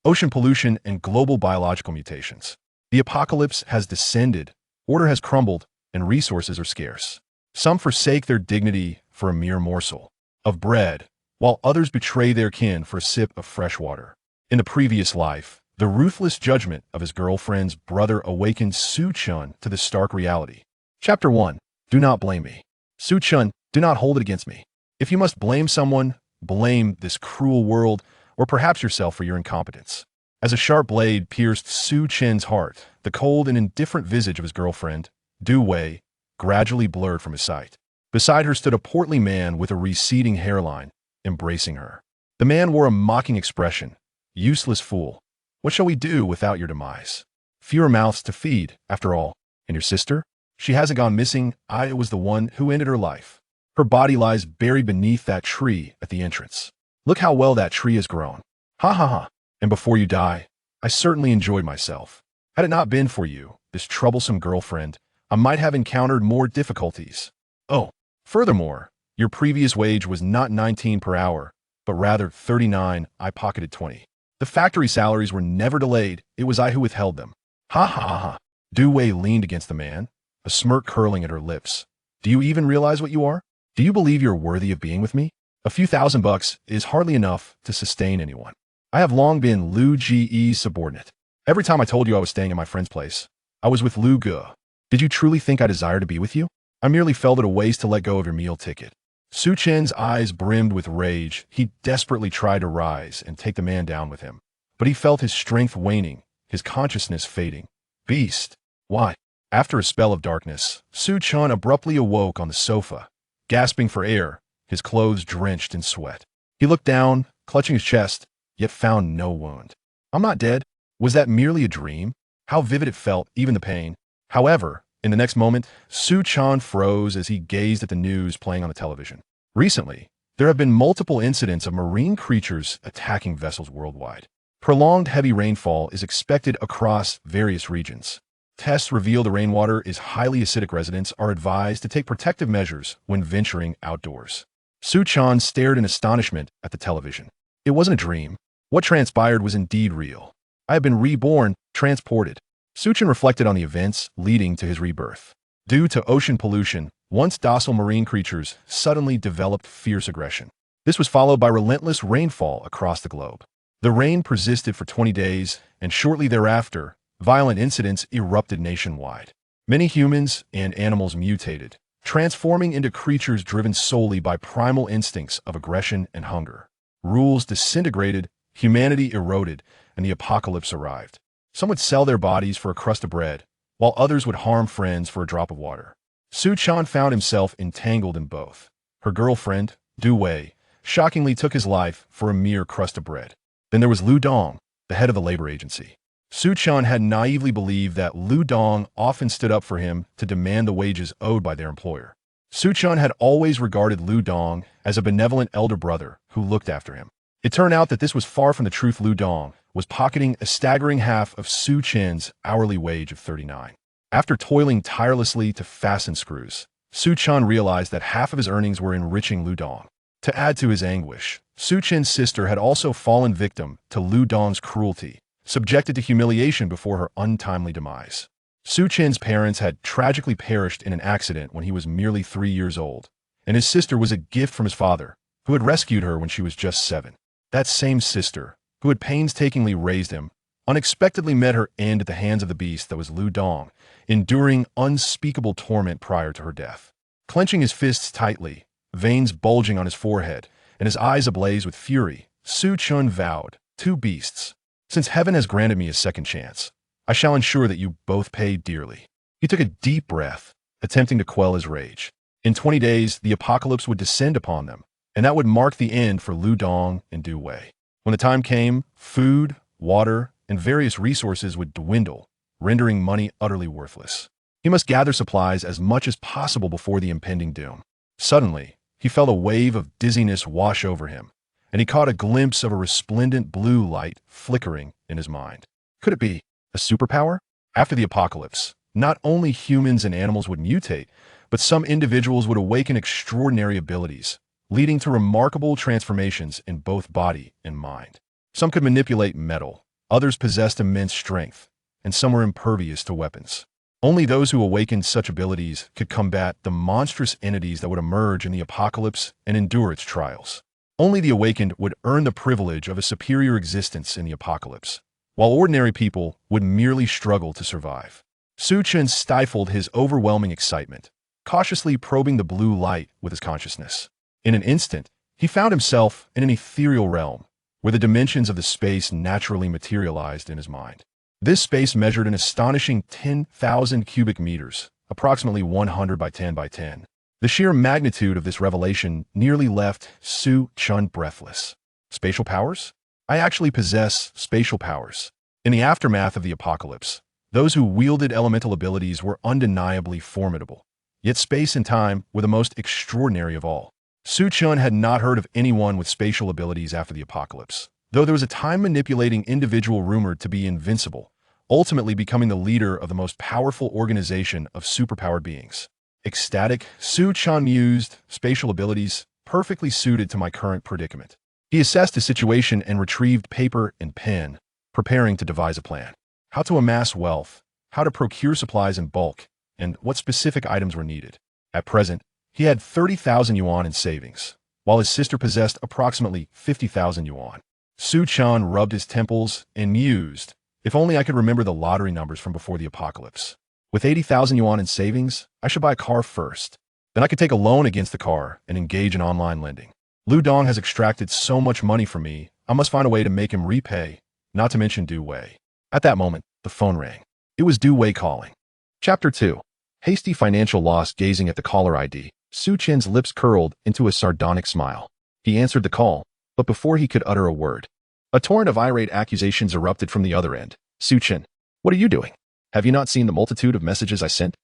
ocean pollution, and global biological mutations. The apocalypse has descended, order has crumbled, and resources are scarce. Some forsake their dignity for a mere morsel of bread, while others betray their kin for a sip of fresh water. In the previous life, the ruthless judgment of his girlfriend's brother awakened Su Chen to the stark reality. Chapter 1. Do not blame me. Su Chen, do not hold it against me. If you must blame someone, blame this cruel world, or perhaps yourself for your incompetence. As a sharp blade pierced Su Chen's heart, the cold and indifferent visage of his girlfriend, Du Wei, gradually blurred from his sight. Beside her stood a portly man with a receding hairline, embracing her. The man wore a mocking expression. Useless fool. What shall we do without your demise? Fewer mouths to feed, after all. And your sister? She hasn't gone missing. I was the one who ended her life. Her body lies buried beneath that tree at the entrance. Look how well that tree has grown. Ha ha ha. And before you die, I certainly enjoyed myself. Had it not been for you, this troublesome girlfriend, I might have encountered more difficulties. Oh, furthermore, your previous wage was not 19 per hour, but rather 39. I pocketed 20. The factory salaries were never delayed. It was I who withheld them. Ha ha ha ha. Du Wei leaned against the man, a smirk curling at her lips. Do you even realize what you are? Do you believe you're worthy of being with me? A few $1,000 is hardly enough to sustain anyone. I have long been Lu Ge's subordinate. Every time I told you I was staying at my friend's place, I was with Lu Ge. Did you truly think I desired to be with you? I merely felt it a waste to let go of your meal ticket. Su Chen's eyes brimmed with rage. He desperately tried to rise and take the man down with him. But he felt his strength waning, his consciousness fading. Beast! Why? After a spell of darkness, Su Chen abruptly awoke on the sofa, gasping for air, his clothes drenched in sweat. He looked down, clutching his chest, yet found no wound. I'm not dead. Was that merely a dream? How vivid it felt, even the pain. However, in the next moment, Su Chen froze as he gazed at the news playing on the television. Recently, there have been multiple incidents of marine creatures attacking vessels worldwide. Prolonged heavy rainfall is expected across various regions. Tests reveal the rainwater is highly acidic. Residents are advised to take protective measures when venturing outdoors. Su Chen stared in astonishment at the television. It wasn't a dream. What transpired was indeed real. I have been reborn, transported. Su Chen reflected on the events leading to his rebirth. Due to ocean pollution, once docile marine creatures suddenly developed fierce aggression. This was followed by relentless rainfall across the globe. The rain persisted for 20 days, and shortly thereafter, violent incidents erupted nationwide. Many humans and animals mutated, transforming into creatures driven solely by primal instincts of aggression and hunger. Rules disintegrated, humanity eroded, and the apocalypse arrived. Some would sell their bodies for a crust of bread, while others would harm friends for a drop of water. Su Chen found himself entangled in both. Her girlfriend, Du Wei, shockingly took his life for a mere crust of bread. Then there was Lu Dong, the head of the labor agency. Su Chen had naively believed that Lu Dong often stood up for him to demand the wages owed by their employer. Su Chen had always regarded Lu Dong as a benevolent elder brother who looked after him. It turned out that this was far from the truth. Lu Dong was pocketing a staggering half of Su Chen's hourly wage of 39. After toiling tirelessly to fasten screws, Su Chen realized that half of his earnings were enriching Lu Dong. To add to his anguish, Su Chen's sister had also fallen victim to Lu Dong's cruelty, subjected to humiliation before her untimely demise. Su Chen's parents had tragically perished in an accident when he was merely 3 years old, and his sister was a gift from his father, who had rescued her when she was just 7. That same sister, who had painstakingly raised him, unexpectedly met her end at the hands of the beast that was Lu Dong, enduring unspeakable torment prior to her death. Clenching his fists tightly, veins bulging on his forehead, and his eyes ablaze with fury, Su Chen vowed, "Two beasts. Since heaven has granted me a second chance, I shall ensure that you both pay dearly." He took a deep breath, attempting to quell his rage. In 20 days, the apocalypse would descend upon them, and that would mark the end for Lu Dong and Du Wei. When the time came, food, water, and various resources would dwindle, rendering money utterly worthless. He must gather supplies as much as possible before the impending doom. Suddenly, he felt a wave of dizziness wash over him, and he caught a glimpse of a resplendent blue light flickering in his mind. Could it be a superpower? After the apocalypse, not only humans and animals would mutate, but some individuals would awaken extraordinary abilities, leading to remarkable transformations in both body and mind. Some could manipulate metal, Others possessed immense strength, and some were impervious to weapons. Only those who awakened such abilities could combat the monstrous entities that would emerge in the apocalypse and endure its trials. Only the awakened would earn the privilege of a superior existence in the apocalypse, while ordinary people would merely struggle to survive. Su Chen stifled his overwhelming excitement, cautiously probing the blue light with his consciousness. In an instant, he found himself in an ethereal realm, where the dimensions of the space naturally materialized in his mind. This space measured an astonishing 10,000 cubic meters, approximately 100 by 10 by 10. The sheer magnitude of this revelation nearly left Su Chen breathless. Spatial powers? I actually possess spatial powers. In the aftermath of the apocalypse, those who wielded elemental abilities were undeniably formidable. Yet space and time were the most extraordinary of all. Su Chen had not heard of anyone with spatial abilities after the apocalypse, though there was a time-manipulating individual rumored to be invincible, ultimately becoming the leader of the most powerful organization of superpowered beings. Ecstatic, Su Chen mused, spatial abilities, perfectly suited to my current predicament. He assessed the situation and retrieved paper and pen, preparing to devise a plan. How to amass wealth, how to procure supplies in bulk, and what specific items were needed. At present, he had 30,000 yuan in savings, while his sister possessed approximately 50,000 yuan. Su Chen rubbed his temples and mused, if only I could remember the lottery numbers from before the apocalypse. With 80,000 yuan in savings, I should buy a car first. Then I could take a loan against the car and engage in online lending. Lu Dong has extracted so much money from me, I must find a way to make him repay, not to mention Du Wei. At that moment, the phone rang. It was Du Wei calling. Chapter 2. Hasty financial loss. Gazing at the caller ID, Su Chen's lips curled into a sardonic smile. He answered the call, but before he could utter a word, a torrent of irate accusations erupted from the other end. Su Chen, what are you doing? Have you not seen the multitude of messages I sent?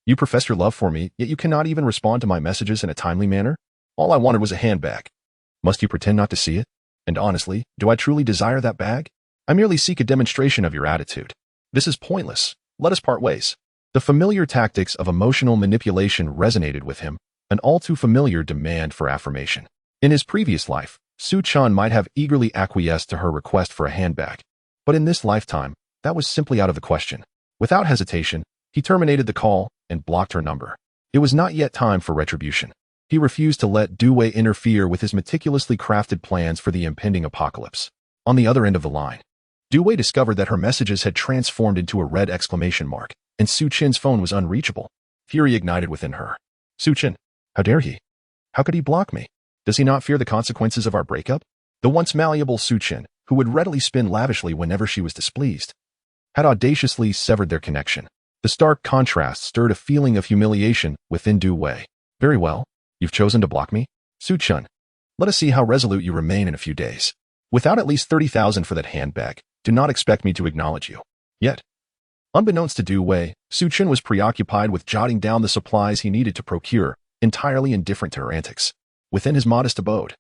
You profess your love for me, yet you cannot even respond to my messages in a timely manner? All I wanted was a handbag. Must you pretend not to see it? And honestly, do I truly desire that bag? I merely seek a demonstration of your attitude. This is pointless. Let us part ways. The familiar tactics of emotional manipulation resonated with him, an all too familiar demand for affirmation. In his previous life, Su Chen might have eagerly acquiesced to her request for a handbag, but in this lifetime, that was simply out of the question. Without hesitation, he terminated the call and blocked her number. It was not yet time for retribution. He refused to let Du Wei interfere with his meticulously crafted plans for the impending apocalypse. On the other end of the line, Du Wei discovered that her messages had transformed into a red exclamation mark, and Su Chen's phone was unreachable. Fury ignited within her. Su Chen, how dare he? How could he block me? Does he not fear the consequences of our breakup? The once malleable Su Chen, who would readily spin lavishly whenever she was displeased, had audaciously severed their connection. The stark contrast stirred a feeling of humiliation within Du Wei. Very well, you've chosen to block me? Su Chen, let us see how resolute you remain in a few days. Without at least 30,000 for that handbag, do not expect me to acknowledge you. Yet, unbeknownst to Du Wei, Su Chen was preoccupied with jotting down the supplies he needed to procure, entirely indifferent to her antics. Within his modest abode,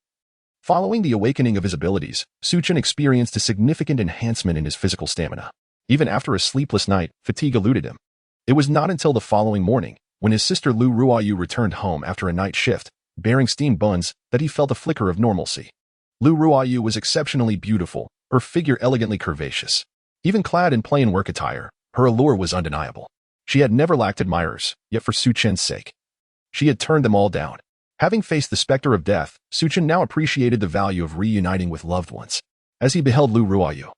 following the awakening of his abilities, Su Chen experienced a significant enhancement in his physical stamina. Even after a sleepless night, fatigue eluded him. It was not until the following morning, when his sister Lu Ruoyu returned home after a night shift, bearing steamed buns, that he felt a flicker of normalcy. Lu Ruoyu was exceptionally beautiful, her figure elegantly curvaceous. Even clad in plain work attire, her allure was undeniable. She had never lacked admirers, yet for Su Chen's sake, she had turned them all down. Having faced the specter of death, Su Chen now appreciated the value of reuniting with loved ones. As he beheld Lu Ruoyu,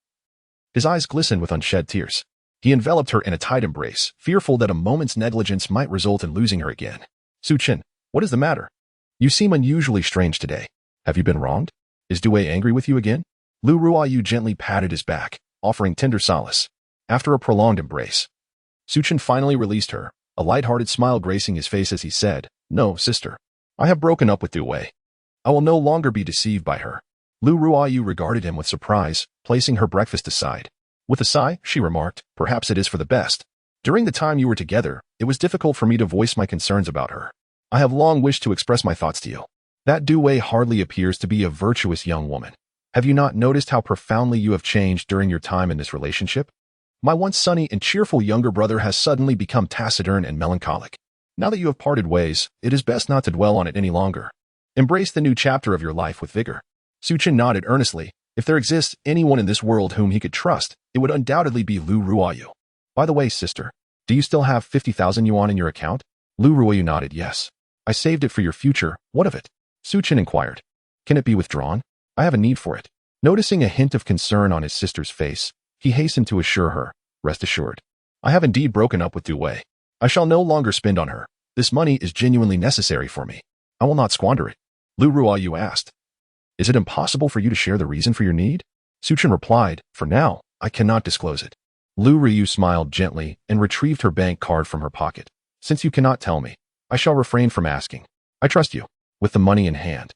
his eyes glistened with unshed tears. He enveloped her in a tight embrace, fearful that a moment's negligence might result in losing her again. Su Chen, what is the matter? You seem unusually strange today. Have you been wronged? Is Du Wei angry with you again? Lu Ruoyu gently patted his back, offering tender solace. After a prolonged embrace, Su Chen finally released her, a light-hearted smile gracing his face as he said, No, sister. I have broken up with Du Wei. I will no longer be deceived by her. Lu Ruoyu regarded him with surprise, placing her breakfast aside. With a sigh, she remarked, Perhaps it is for the best. During the time you were together, it was difficult for me to voice my concerns about her. I have long wished to express my thoughts to you. That Du Wei hardly appears to be a virtuous young woman. Have you not noticed how profoundly you have changed during your time in this relationship? My once sunny and cheerful younger brother has suddenly become taciturn and melancholic. Now that you have parted ways, it is best not to dwell on it any longer. Embrace the new chapter of your life with vigor. Su Chen nodded earnestly. If there exists anyone in this world whom he could trust, it would undoubtedly be Lu Ruoyu. By the way, sister, do you still have 50,000 yuan in your account? Lu Ruoyu nodded yes. I saved it for your future. What of it? Su Chen inquired. Can it be withdrawn? I have a need for it. Noticing a hint of concern on his sister's face, he hastened to assure her, rest assured. I have indeed broken up with Du Wei. I shall no longer spend on her. This money is genuinely necessary for me. I will not squander it. Lu Ruoyu asked. Is it impossible for you to share the reason for your need? Su Chen replied, for now, I cannot disclose it. Lu Ruoyu smiled gently and retrieved her bank card from her pocket. Since you cannot tell me, I shall refrain from asking. I trust you. With the money in hand.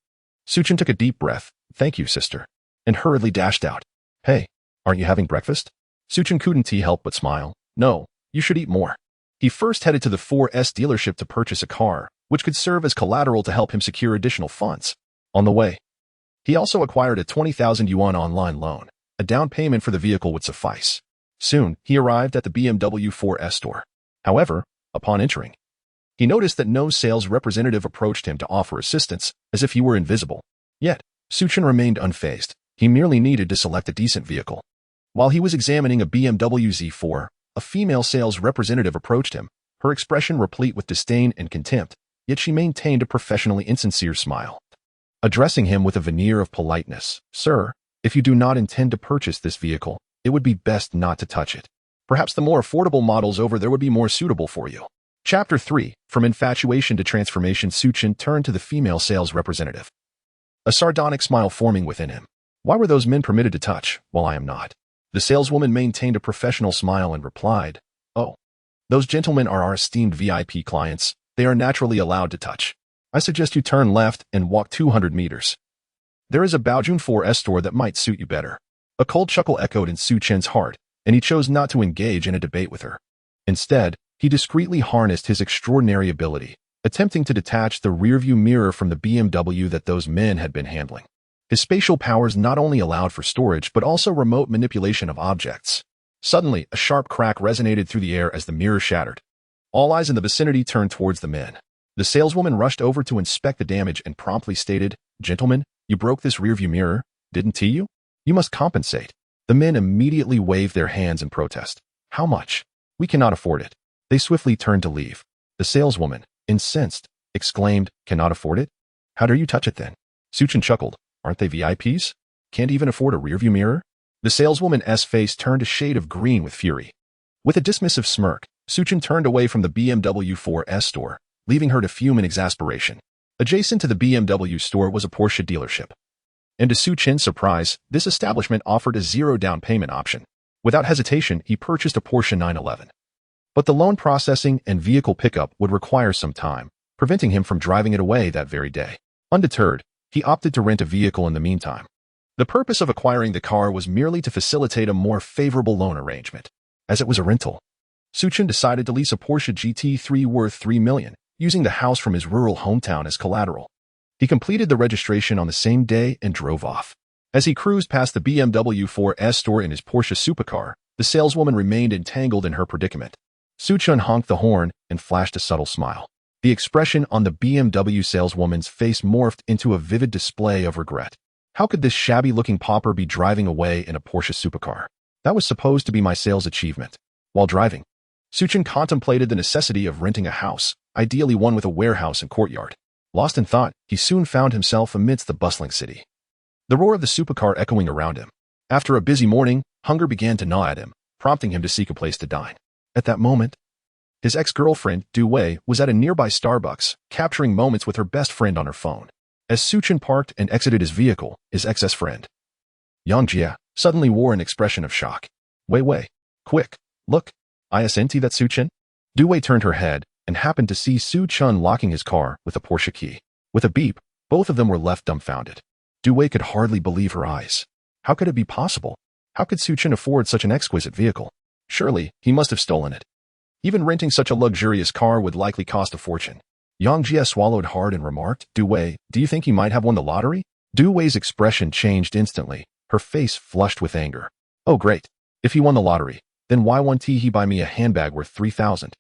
Su Chen took a deep breath, thank you, sister, and hurriedly dashed out. Hey, aren't you having breakfast? Su Chen couldn't help but smile. No, you should eat more. He first headed to the 4S dealership to purchase a car, which could serve as collateral to help him secure additional funds. On the way, he also acquired a 20,000 yuan online loan. A down payment for the vehicle would suffice. Soon, he arrived at the BMW 4S store. However, upon entering, he noticed that no sales representative approached him to offer assistance, as if he were invisible. Yet, Su Chen remained unfazed. He merely needed to select a decent vehicle. While he was examining a BMW Z4, a female sales representative approached him, her expression replete with disdain and contempt, yet she maintained a professionally insincere smile. Addressing him with a veneer of politeness, Sir, if you do not intend to purchase this vehicle, it would be best not to touch it. Perhaps the more affordable models over there would be more suitable for you. Chapter 3, From Infatuation to Transformation. Su Chen turned to the female sales representative. A sardonic smile forming within him. Why were those men permitted to touch, while I am not? The saleswoman maintained a professional smile and replied, Oh, those gentlemen are our esteemed VIP clients. They are naturally allowed to touch. I suggest you turn left and walk 200 meters. There is a Baojun 4S store that might suit you better. A cold chuckle echoed in Su Chen's heart, and he chose not to engage in a debate with her. Instead, he discreetly harnessed his extraordinary ability, attempting to detach the rearview mirror from the BMW that those men had been handling. His spatial powers not only allowed for storage but also remote manipulation of objects. Suddenly, a sharp crack resonated through the air as the mirror shattered. All eyes in the vicinity turned towards the men. The saleswoman rushed over to inspect the damage and promptly stated, Gentlemen, you broke this rearview mirror, didn't you? You must compensate. The men immediately waved their hands in protest. How much? We cannot afford it. They swiftly turned to leave. The saleswoman, incensed, exclaimed, Cannot afford it? How dare you touch it then? Su Chen chuckled. Aren't they VIPs? Can't even afford a rearview mirror? The saleswoman's face turned a shade of green with fury. With a dismissive smirk, Su Chen turned away from the BMW 4S store, leaving her to fume in exasperation. Adjacent to the BMW store was a Porsche dealership. And to Su Chen's surprise, this establishment offered a zero down payment option. Without hesitation, he purchased a Porsche 911. But the loan processing and vehicle pickup would require some time, preventing him from driving it away that very day. Undeterred, he opted to rent a vehicle in the meantime. The purpose of acquiring the car was merely to facilitate a more favorable loan arrangement. As it was a rental, Su Chen decided to lease a Porsche GT3 worth 3 million, using the house from his rural hometown as collateral. He completed the registration on the same day and drove off. As he cruised past the BMW 4S store in his Porsche supercar, the saleswoman remained entangled in her predicament. Su Chen honked the horn and flashed a subtle smile. The expression on the BMW saleswoman's face morphed into a vivid display of regret. How could this shabby-looking pauper be driving away in a Porsche supercar? That was supposed to be my sales achievement. While driving, Su Chen contemplated the necessity of renting a house, ideally one with a warehouse and courtyard. Lost in thought, he soon found himself amidst the bustling city. The roar of the supercar echoing around him. After a busy morning, hunger began to gnaw at him, prompting him to seek a place to dine. At that moment, his ex-girlfriend, Du Wei, was at a nearby Starbucks, capturing moments with her best friend on her phone. As Su Chen parked and exited his vehicle, his ex-friend, Yang Jia, suddenly wore an expression of shock. Wei, quick, look, isn't that Su Chen? Du Wei turned her head and happened to see Su Chen locking his car with a Porsche key. With a beep, both of them were left dumbfounded. Du Wei could hardly believe her eyes. How could it be possible? How could Su Chen afford such an exquisite vehicle? Surely, he must have stolen it. Even renting such a luxurious car would likely cost a fortune. Yang Jia swallowed hard and remarked, Du Wei, do you think he might have won the lottery? Du Wei's expression changed instantly, her face flushed with anger. Oh great. If he won the lottery, then why won't he buy me a handbag worth 3,000?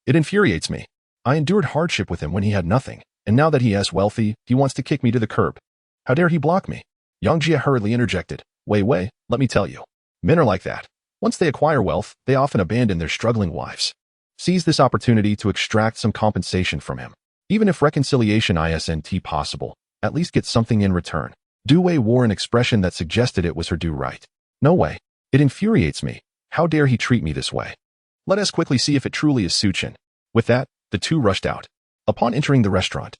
It infuriates me. I endured hardship with him when he had nothing, and now that he is wealthy, he wants to kick me to the curb. How dare he block me? Yang Jia hurriedly interjected. Wei, let me tell you. Men are like that. Once they acquire wealth, they often abandon their struggling wives. Seize this opportunity to extract some compensation from him. Even if reconciliation isn't possible, at least get something in return. Du Wei wore an expression that suggested it was her due right. No way. It infuriates me. How dare he treat me this way? Let us quickly see if it truly is Su Chen. With that, the two rushed out. Upon entering the restaurant,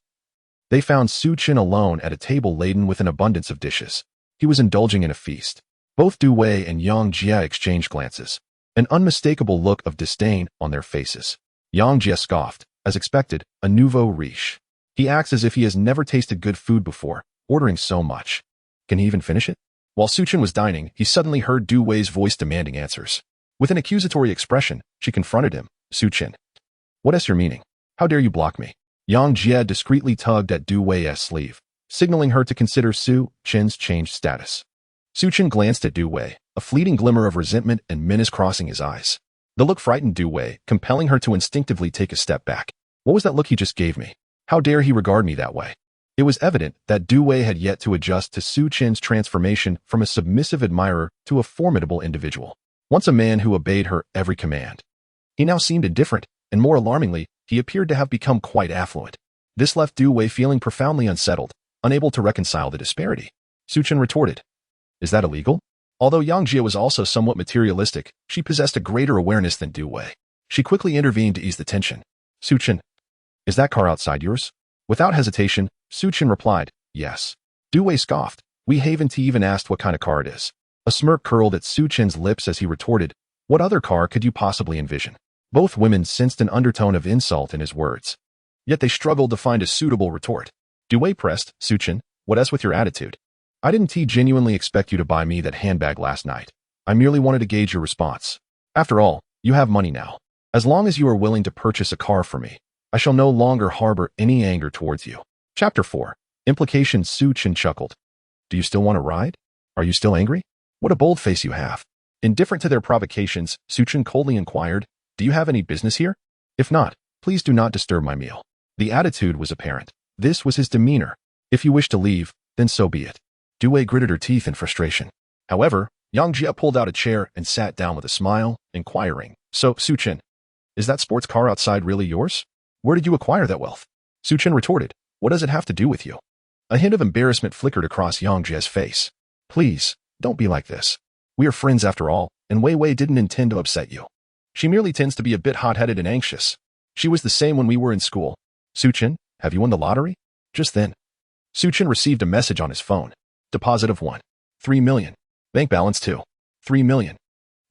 they found Su Chen alone at a table laden with an abundance of dishes. He was indulging in a feast. Both Du Wei and Yang Jie exchanged glances, an unmistakable look of disdain on their faces. Yang Jie scoffed, as expected, a nouveau riche. He acts as if he has never tasted good food before, ordering so much. Can he even finish it? While Su Chen was dining, he suddenly heard Du Wei's voice demanding answers. With an accusatory expression, she confronted him. Su Chen, what is your meaning? How dare you block me? Yang Jie discreetly tugged at Du Wei's sleeve, signaling her to consider Su Chen's changed status. Su Chen glanced at Du Wei, a fleeting glimmer of resentment and menace crossing his eyes. The look frightened Du Wei, compelling her to instinctively take a step back. What was that look he just gave me? How dare he regard me that way? It was evident that Du Wei had yet to adjust to Su Chen's transformation from a submissive admirer to a formidable individual. Once a man who obeyed her every command, he now seemed indifferent, and more alarmingly, he appeared to have become quite affluent. This left Du Wei feeling profoundly unsettled, unable to reconcile the disparity. Su Chen retorted, "Is that illegal?" Although Yang Jie was also somewhat materialistic, she possessed a greater awareness than Du Wei. She quickly intervened to ease the tension. "Su Chen, is that car outside yours?" Without hesitation, Su Chen replied, "Yes." Du Wei scoffed. "We haven't even asked what kind of car it is." A smirk curled at Su Chen's lips as he retorted, "What other car could you possibly envision?" Both women sensed an undertone of insult in his words. Yet they struggled to find a suitable retort. Du Wei pressed, "Su Chen, what is with your attitude? I didn't genuinely expect you to buy me that handbag last night. I merely wanted to gauge your response. After all, you have money now. As long as you are willing to purchase a car for me, I shall no longer harbor any anger towards you." Chapter 4. Implications. Su Chen chuckled. "Do you still want to ride? Are you still angry? What a bold face you have." Indifferent to their provocations, Su Chen coldly inquired, "Do you have any business here? If not, please do not disturb my meal." The attitude was apparent. This was his demeanor. If you wish to leave, then so be it. Du Wei gritted her teeth in frustration. However, Yang Jie pulled out a chair and sat down with a smile, inquiring, "So, Su Chen, is that sports car outside really yours? Where did you acquire that wealth?" Su Chen retorted, "What does it have to do with you?" A hint of embarrassment flickered across Yang Jie's face. "Please, don't be like this. We are friends after all, and Wei Wei didn't intend to upset you. She merely tends to be a bit hot-headed and anxious. She was the same when we were in school. Su Chen, have you won the lottery?" Just then, Su Chen received a message on his phone. Deposit of 1.3 million. Bank balance 2.3 million.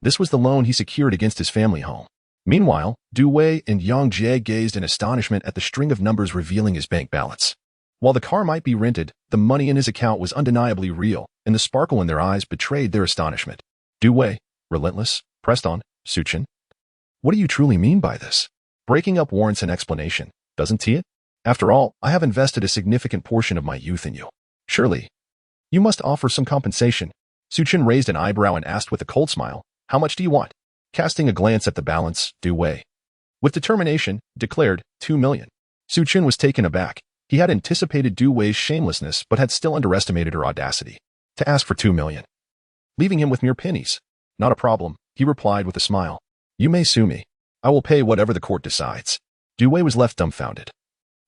This was the loan he secured against his family home. Meanwhile, Du Wei and Yang Jie gazed in astonishment at the string of numbers revealing his bank balance. While the car might be rented, the money in his account was undeniably real, and the sparkle in their eyes betrayed their astonishment. Du Wei, relentless, pressed on, "Su Chen, what do you truly mean by this? Breaking up warrants an explanation, doesn't it? After all, I have invested a significant portion of my youth in you. Surely, you must offer some compensation." Su Chen raised an eyebrow and asked with a cold smile, "How much do you want?" Casting a glance at the balance, Du Wei, with determination, declared, 2 million. Su Chen was taken aback. He had anticipated Du Wei's shamelessness but had still underestimated her audacity. To ask for 2 million. Leaving him with mere pennies. "Not a problem," he replied with a smile. "You may sue me. I will pay whatever the court decides." Du Wei was left dumbfounded.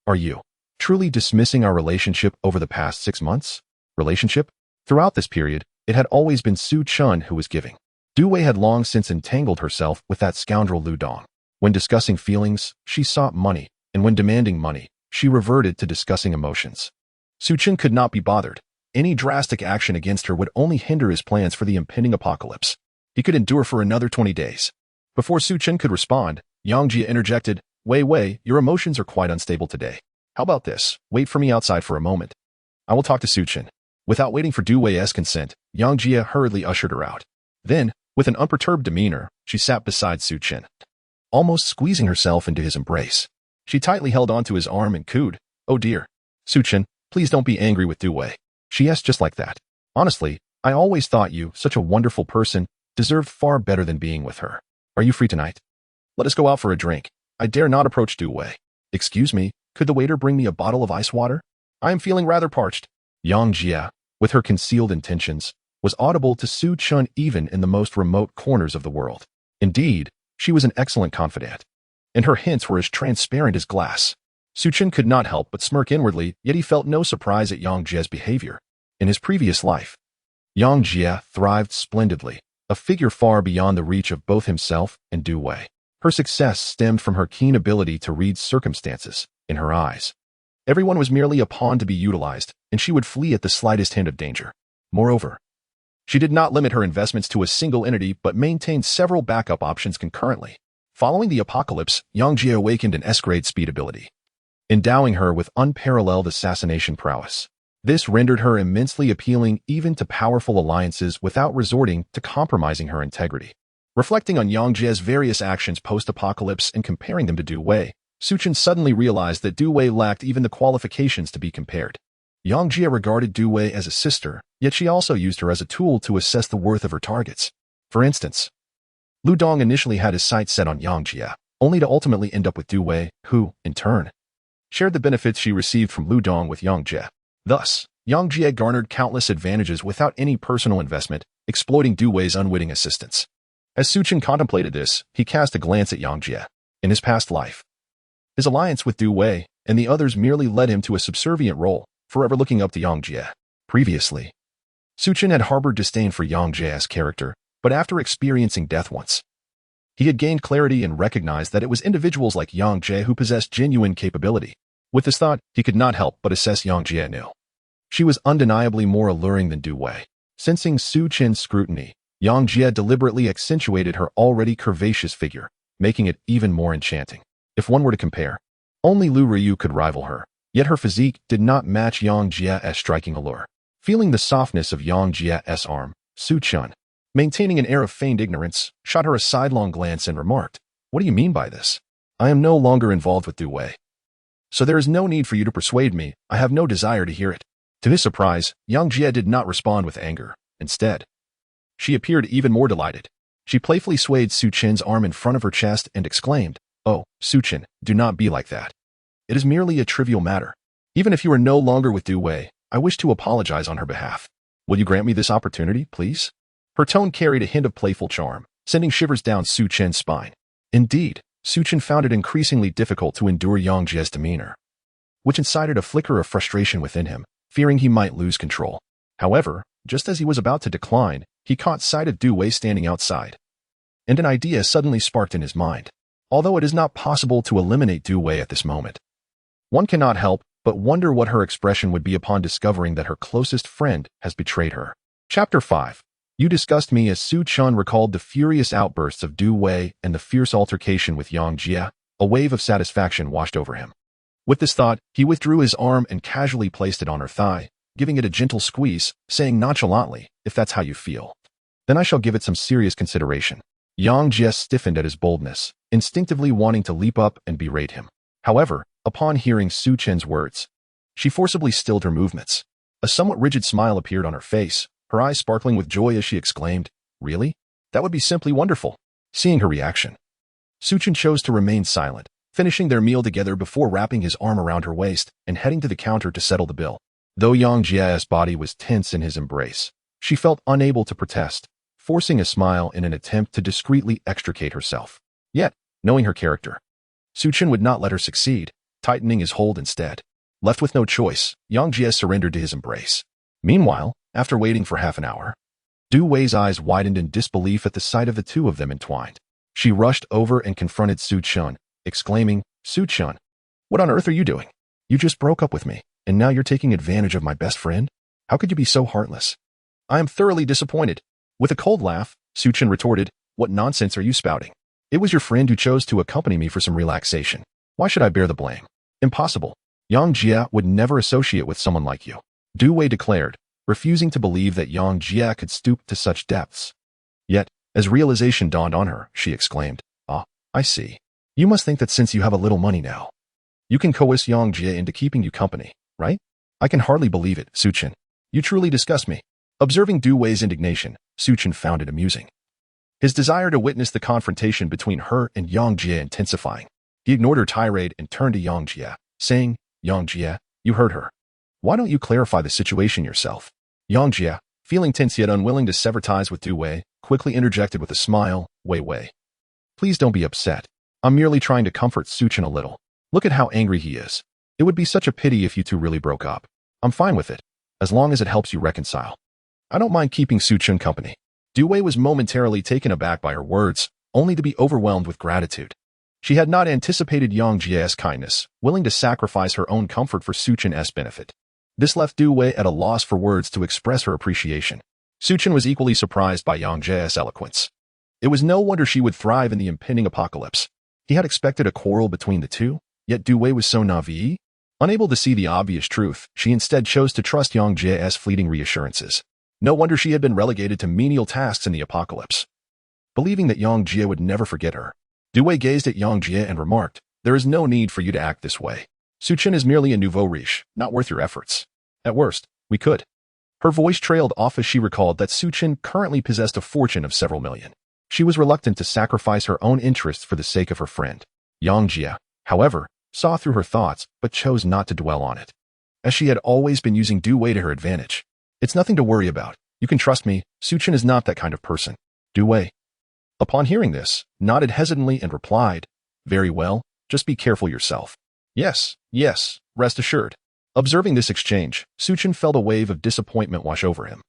"Are you truly dismissing our relationship over the past 6 months?" Relationship? Throughout this period, it had always been Su Chen who was giving. Du Wei had long since entangled herself with that scoundrel Lu Dong. When discussing feelings, she sought money, and when demanding money, she reverted to discussing emotions. Su Chen could not be bothered. Any drastic action against her would only hinder his plans for the impending apocalypse. He could endure for another 20 days. Before Su Chen could respond, Yang Jie interjected, Wei Wei, your emotions are quite unstable today. How about this? Wait for me outside for a moment. I will talk to Su Chen. Without waiting for Du Wei's consent, Yang Jie hurriedly ushered her out. Then, with an unperturbed demeanor, she sat beside Su Chen, almost squeezing herself into his embrace. She tightly held onto his arm and cooed, Oh dear. Su Chen, please don't be angry with Du Wei. She asked just like that. Honestly, I always thought you, such a wonderful person, deserved far better than being with her. Are you free tonight? Let us go out for a drink. I dare not approach Du Wei. Excuse me, could the waiter bring me a bottle of ice water? I am feeling rather parched. Yang Jie, with her concealed intentions, was audible to Su Chen even in the most remote corners of the world. Indeed, she was an excellent confidant, and her hints were as transparent as glass. Su Chen could not help but smirk inwardly, yet he felt no surprise at Yang Jie's behavior. In his previous life, Yang Jie thrived splendidly, a figure far beyond the reach of both himself and Du Wei. Her success stemmed from her keen ability to read circumstances. In her eyes, everyone was merely a pawn to be utilized, and she would flee at the slightest hint of danger. Moreover, she did not limit her investments to a single entity but maintained several backup options concurrently. Following the apocalypse, Yang Jie awakened an S-grade speed ability, endowing her with unparalleled assassination prowess. This rendered her immensely appealing even to powerful alliances without resorting to compromising her integrity. Reflecting on Yang Jie's various actions post-apocalypse and comparing them to Du Wei, Su Chen suddenly realized that Du Wei lacked even the qualifications to be compared. Yang Jie regarded Du Wei as a sister, yet she also used her as a tool to assess the worth of her targets. For instance, Lu Dong initially had his sights set on Yang Jie, only to ultimately end up with Du Wei, who, in turn, shared the benefits she received from Lu Dong with Yang Jie. Thus, Yang Jie garnered countless advantages without any personal investment, exploiting Du Wei's unwitting assistance. As Su Chen contemplated this, he cast a glance at Yang Jie. In his past life, his alliance with Du Wei and the others merely led him to a subservient role, forever looking up to Yang Jie. Previously, Su Chen had harbored disdain for Yang Jie's character, but after experiencing death once, he had gained clarity and recognized that it was individuals like Yang Jie who possessed genuine capability. With this thought, he could not help but assess Yang Jie anew. She was undeniably more alluring than Du Wei. Sensing Su Chen's scrutiny, Yang Jie deliberately accentuated her already curvaceous figure, making it even more enchanting. If one were to compare, only Lu Ryu could rival her, yet her physique did not match Yang Jie's striking allure. Feeling the softness of Yang Jie's arm, Su Chen, maintaining an air of feigned ignorance, shot her a sidelong glance and remarked, "What do you mean by this? I am no longer involved with Du Wei, so there is no need for you to persuade me. I have no desire to hear it." To his surprise, Yang Jie did not respond with anger. Instead, she appeared even more delighted. She playfully swayed Su Chen's arm in front of her chest and exclaimed, "Oh, Su Chen, do not be like that. It is merely a trivial matter. Even if you are no longer with Du Wei, I wish to apologize on her behalf. Will you grant me this opportunity, please?" Her tone carried a hint of playful charm, sending shivers down Su Chen's spine. Indeed, Su Chen found it increasingly difficult to endure Yang Jie's demeanor, which incited a flicker of frustration within him, fearing he might lose control. However, just as he was about to decline, he caught sight of Du Wei standing outside, and an idea suddenly sparked in his mind. Although it is not possible to eliminate Du Wei at this moment, one cannot help but wonder what her expression would be upon discovering that her closest friend has betrayed her. Chapter 5. You disgust me. As Su Chen recalled the furious outbursts of Du Wei and the fierce altercation with Yang Jie, a wave of satisfaction washed over him. With this thought, he withdrew his arm and casually placed it on her thigh, giving it a gentle squeeze, saying nonchalantly, "If that's how you feel, then I shall give it some serious consideration." Yang Jie stiffened at his boldness, instinctively wanting to leap up and berate him. However, upon hearing Su Chen's words, she forcibly stilled her movements. A somewhat rigid smile appeared on her face, her eyes sparkling with joy as she exclaimed, "Really? That would be simply wonderful." Seeing her reaction, Su Chen chose to remain silent, finishing their meal together before wrapping his arm around her waist and heading to the counter to settle the bill. Though Yang Jie's body was tense in his embrace, she felt unable to protest, forcing a smile in an attempt to discreetly extricate herself. Yet, knowing her character, Su Chen would not let her succeed, tightening his hold instead. Left with no choice, Yang Jie surrendered to his embrace. Meanwhile, after waiting for half an hour, Du Wei's eyes widened in disbelief at the sight of the two of them entwined. She rushed over and confronted Su Chen, exclaiming, "Su Chen, what on earth are you doing? You just broke up with me, and now you're taking advantage of my best friend? How could you be so heartless?" "I am thoroughly disappointed." With a cold laugh, Su Chen retorted, "What nonsense are you spouting? It was your friend who chose to accompany me for some relaxation. Why should I bear the blame?" "Impossible. Yang Jie would never associate with someone like you," Du Wei declared, refusing to believe that Yang Jie could stoop to such depths. Yet, as realization dawned on her, she exclaimed, "Ah, I see. You must think that since you have a little money now, you can coerce Yang Jie into keeping you company, right? I can hardly believe it, Su Chen. You truly disgust me." Observing Du Wei's indignation, Su Chen found it amusing, his desire to witness the confrontation between her and Yang Jie intensifying. He ignored her tirade and turned to Yang Jie, saying, "Yang Jie, you heard her. Why don't you clarify the situation yourself?" Yang Jie, Feeling tense yet unwilling to sever ties with Du Wei, quickly interjected with a smile, Wei. Please don't be upset. I'm merely trying to comfort Su Chen a little. Look at how angry he is. It would be such a pity if you two really broke up. I'm fine with it, as long as it helps you reconcile. I don't mind keeping Su Chen company. Du Wei was momentarily taken aback by her words, only to be overwhelmed with gratitude. She had not anticipated Yang Jie's kindness, willing to sacrifice her own comfort for Su Chen's benefit. This left Du Wei at a loss for words to express her appreciation. Su Chen was equally surprised by Yang Jie's eloquence. It was no wonder she would thrive in the impending apocalypse. He had expected a quarrel between the two, yet Du Wei was so naive. Unable to see the obvious truth, she instead chose to trust Yang Jie's fleeting reassurances. No wonder she had been relegated to menial tasks in the apocalypse. Believing that Yang Jie would never forget her, Du Wei gazed at Yang Jie and remarked, "There is no need for you to act this way. Su Chen is merely a nouveau riche, not worth your efforts. At worst, we could." Her voice trailed off as she recalled that Su Chen currently possessed a fortune of several million. She was reluctant to sacrifice her own interests for the sake of her friend. Yang Jie, however, saw through her thoughts but chose not to dwell on it, as she had always been using Du Wei to her advantage. "It's nothing to worry about. You can trust me. Su Chen is not that kind of person." Du Wei, upon hearing this, nodded hesitantly and replied, "Very well, just be careful yourself." Yes, rest assured." Observing this exchange, Su Chen felt a wave of disappointment wash over him.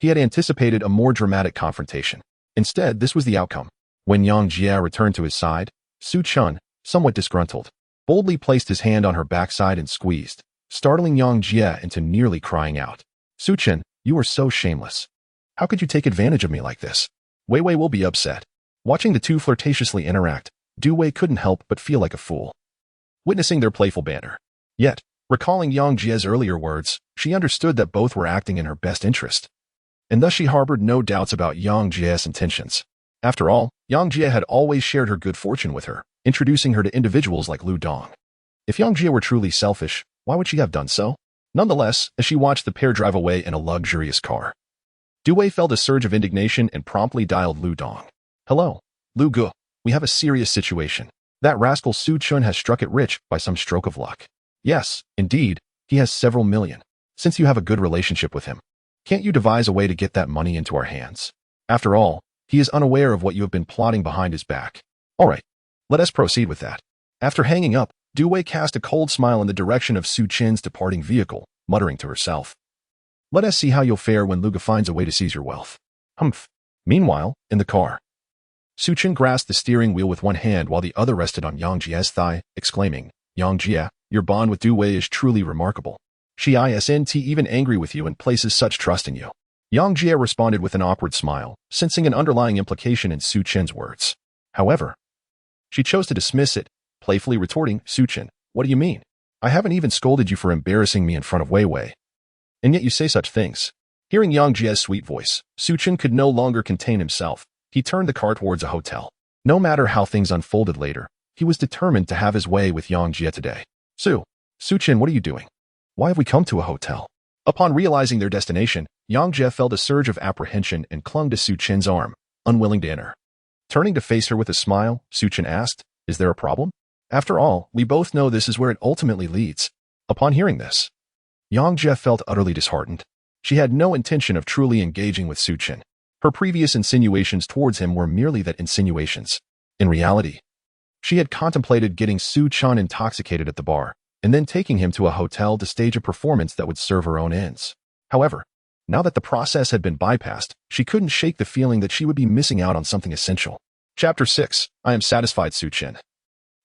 He had anticipated a more dramatic confrontation. Instead, this was the outcome. When Yang Jie returned to his side, Su Chen, somewhat disgruntled, boldly placed his hand on her backside and squeezed, startling Yang Jie into nearly crying out. "Su Chen, you are so shameless. How could you take advantage of me like this?" Wei will be upset. Watching the two flirtatiously interact, Du Wei couldn't help but feel like a fool, witnessing their playful banter. Yet, recalling Yang Jie's earlier words, she understood that both were acting in her best interest, and thus she harbored no doubts about Yang Jie's intentions. After all, Yang Jie had always shared her good fortune with her, introducing her to individuals like Lu Dong. If Yang Jie were truly selfish, why would she have done so? Nonetheless, as she watched the pair drive away in a luxurious car, Du Wei felt a surge of indignation and promptly dialed Lu Dong. "Hello, Lu Gu. We have a serious situation. That rascal Su Chen has struck it rich by some stroke of luck. Yes, indeed, he has several million. Since you have a good relationship with him, can't you devise a way to get that money into our hands? After all, he is unaware of what you have been plotting behind his back. All right, let us proceed with that." After hanging up, Du Wei cast a cold smile in the direction of Su Chen's departing vehicle, muttering to herself, "Let us see how you'll fare when Luga finds a way to seize your wealth." Humph. Meanwhile, in the car, Su Chen grasped the steering wheel with one hand while the other rested on Yang Jie's thigh, exclaiming, "Yang Jie, your bond with Du Wei is truly remarkable. She isn't even angry with you and places such trust in you." Yang Jie responded with an awkward smile, sensing an underlying implication in Su Chen's words. However, she chose to dismiss it, playfully retorting, "Su Chen, what do you mean? I haven't even scolded you for embarrassing me in front of Wei. And yet you say such things." Hearing Yang Jie's sweet voice, Su Chen could no longer contain himself. He turned the car towards a hotel. No matter how things unfolded later, he was determined to have his way with Yang Jie today. Su Chen, what are you doing? Why have we come to a hotel?" Upon realizing their destination, Yang Jie felt a surge of apprehension and clung to Su Chen's arm, unwilling to enter. Turning to face her with a smile, Su Chen asked, "Is there a problem? After all, we both know this is where it ultimately leads." Upon hearing this, Yang Jie felt utterly disheartened. She had no intention of truly engaging with Su Chen. Her previous insinuations towards him were merely that insinuations. In reality, she had contemplated getting Su Chen intoxicated at the bar, and then taking him to a hotel to stage a performance that would serve her own ends. However, now that the process had been bypassed, she couldn't shake the feeling that she would be missing out on something essential. Chapter 6. I am satisfied, Su Chen.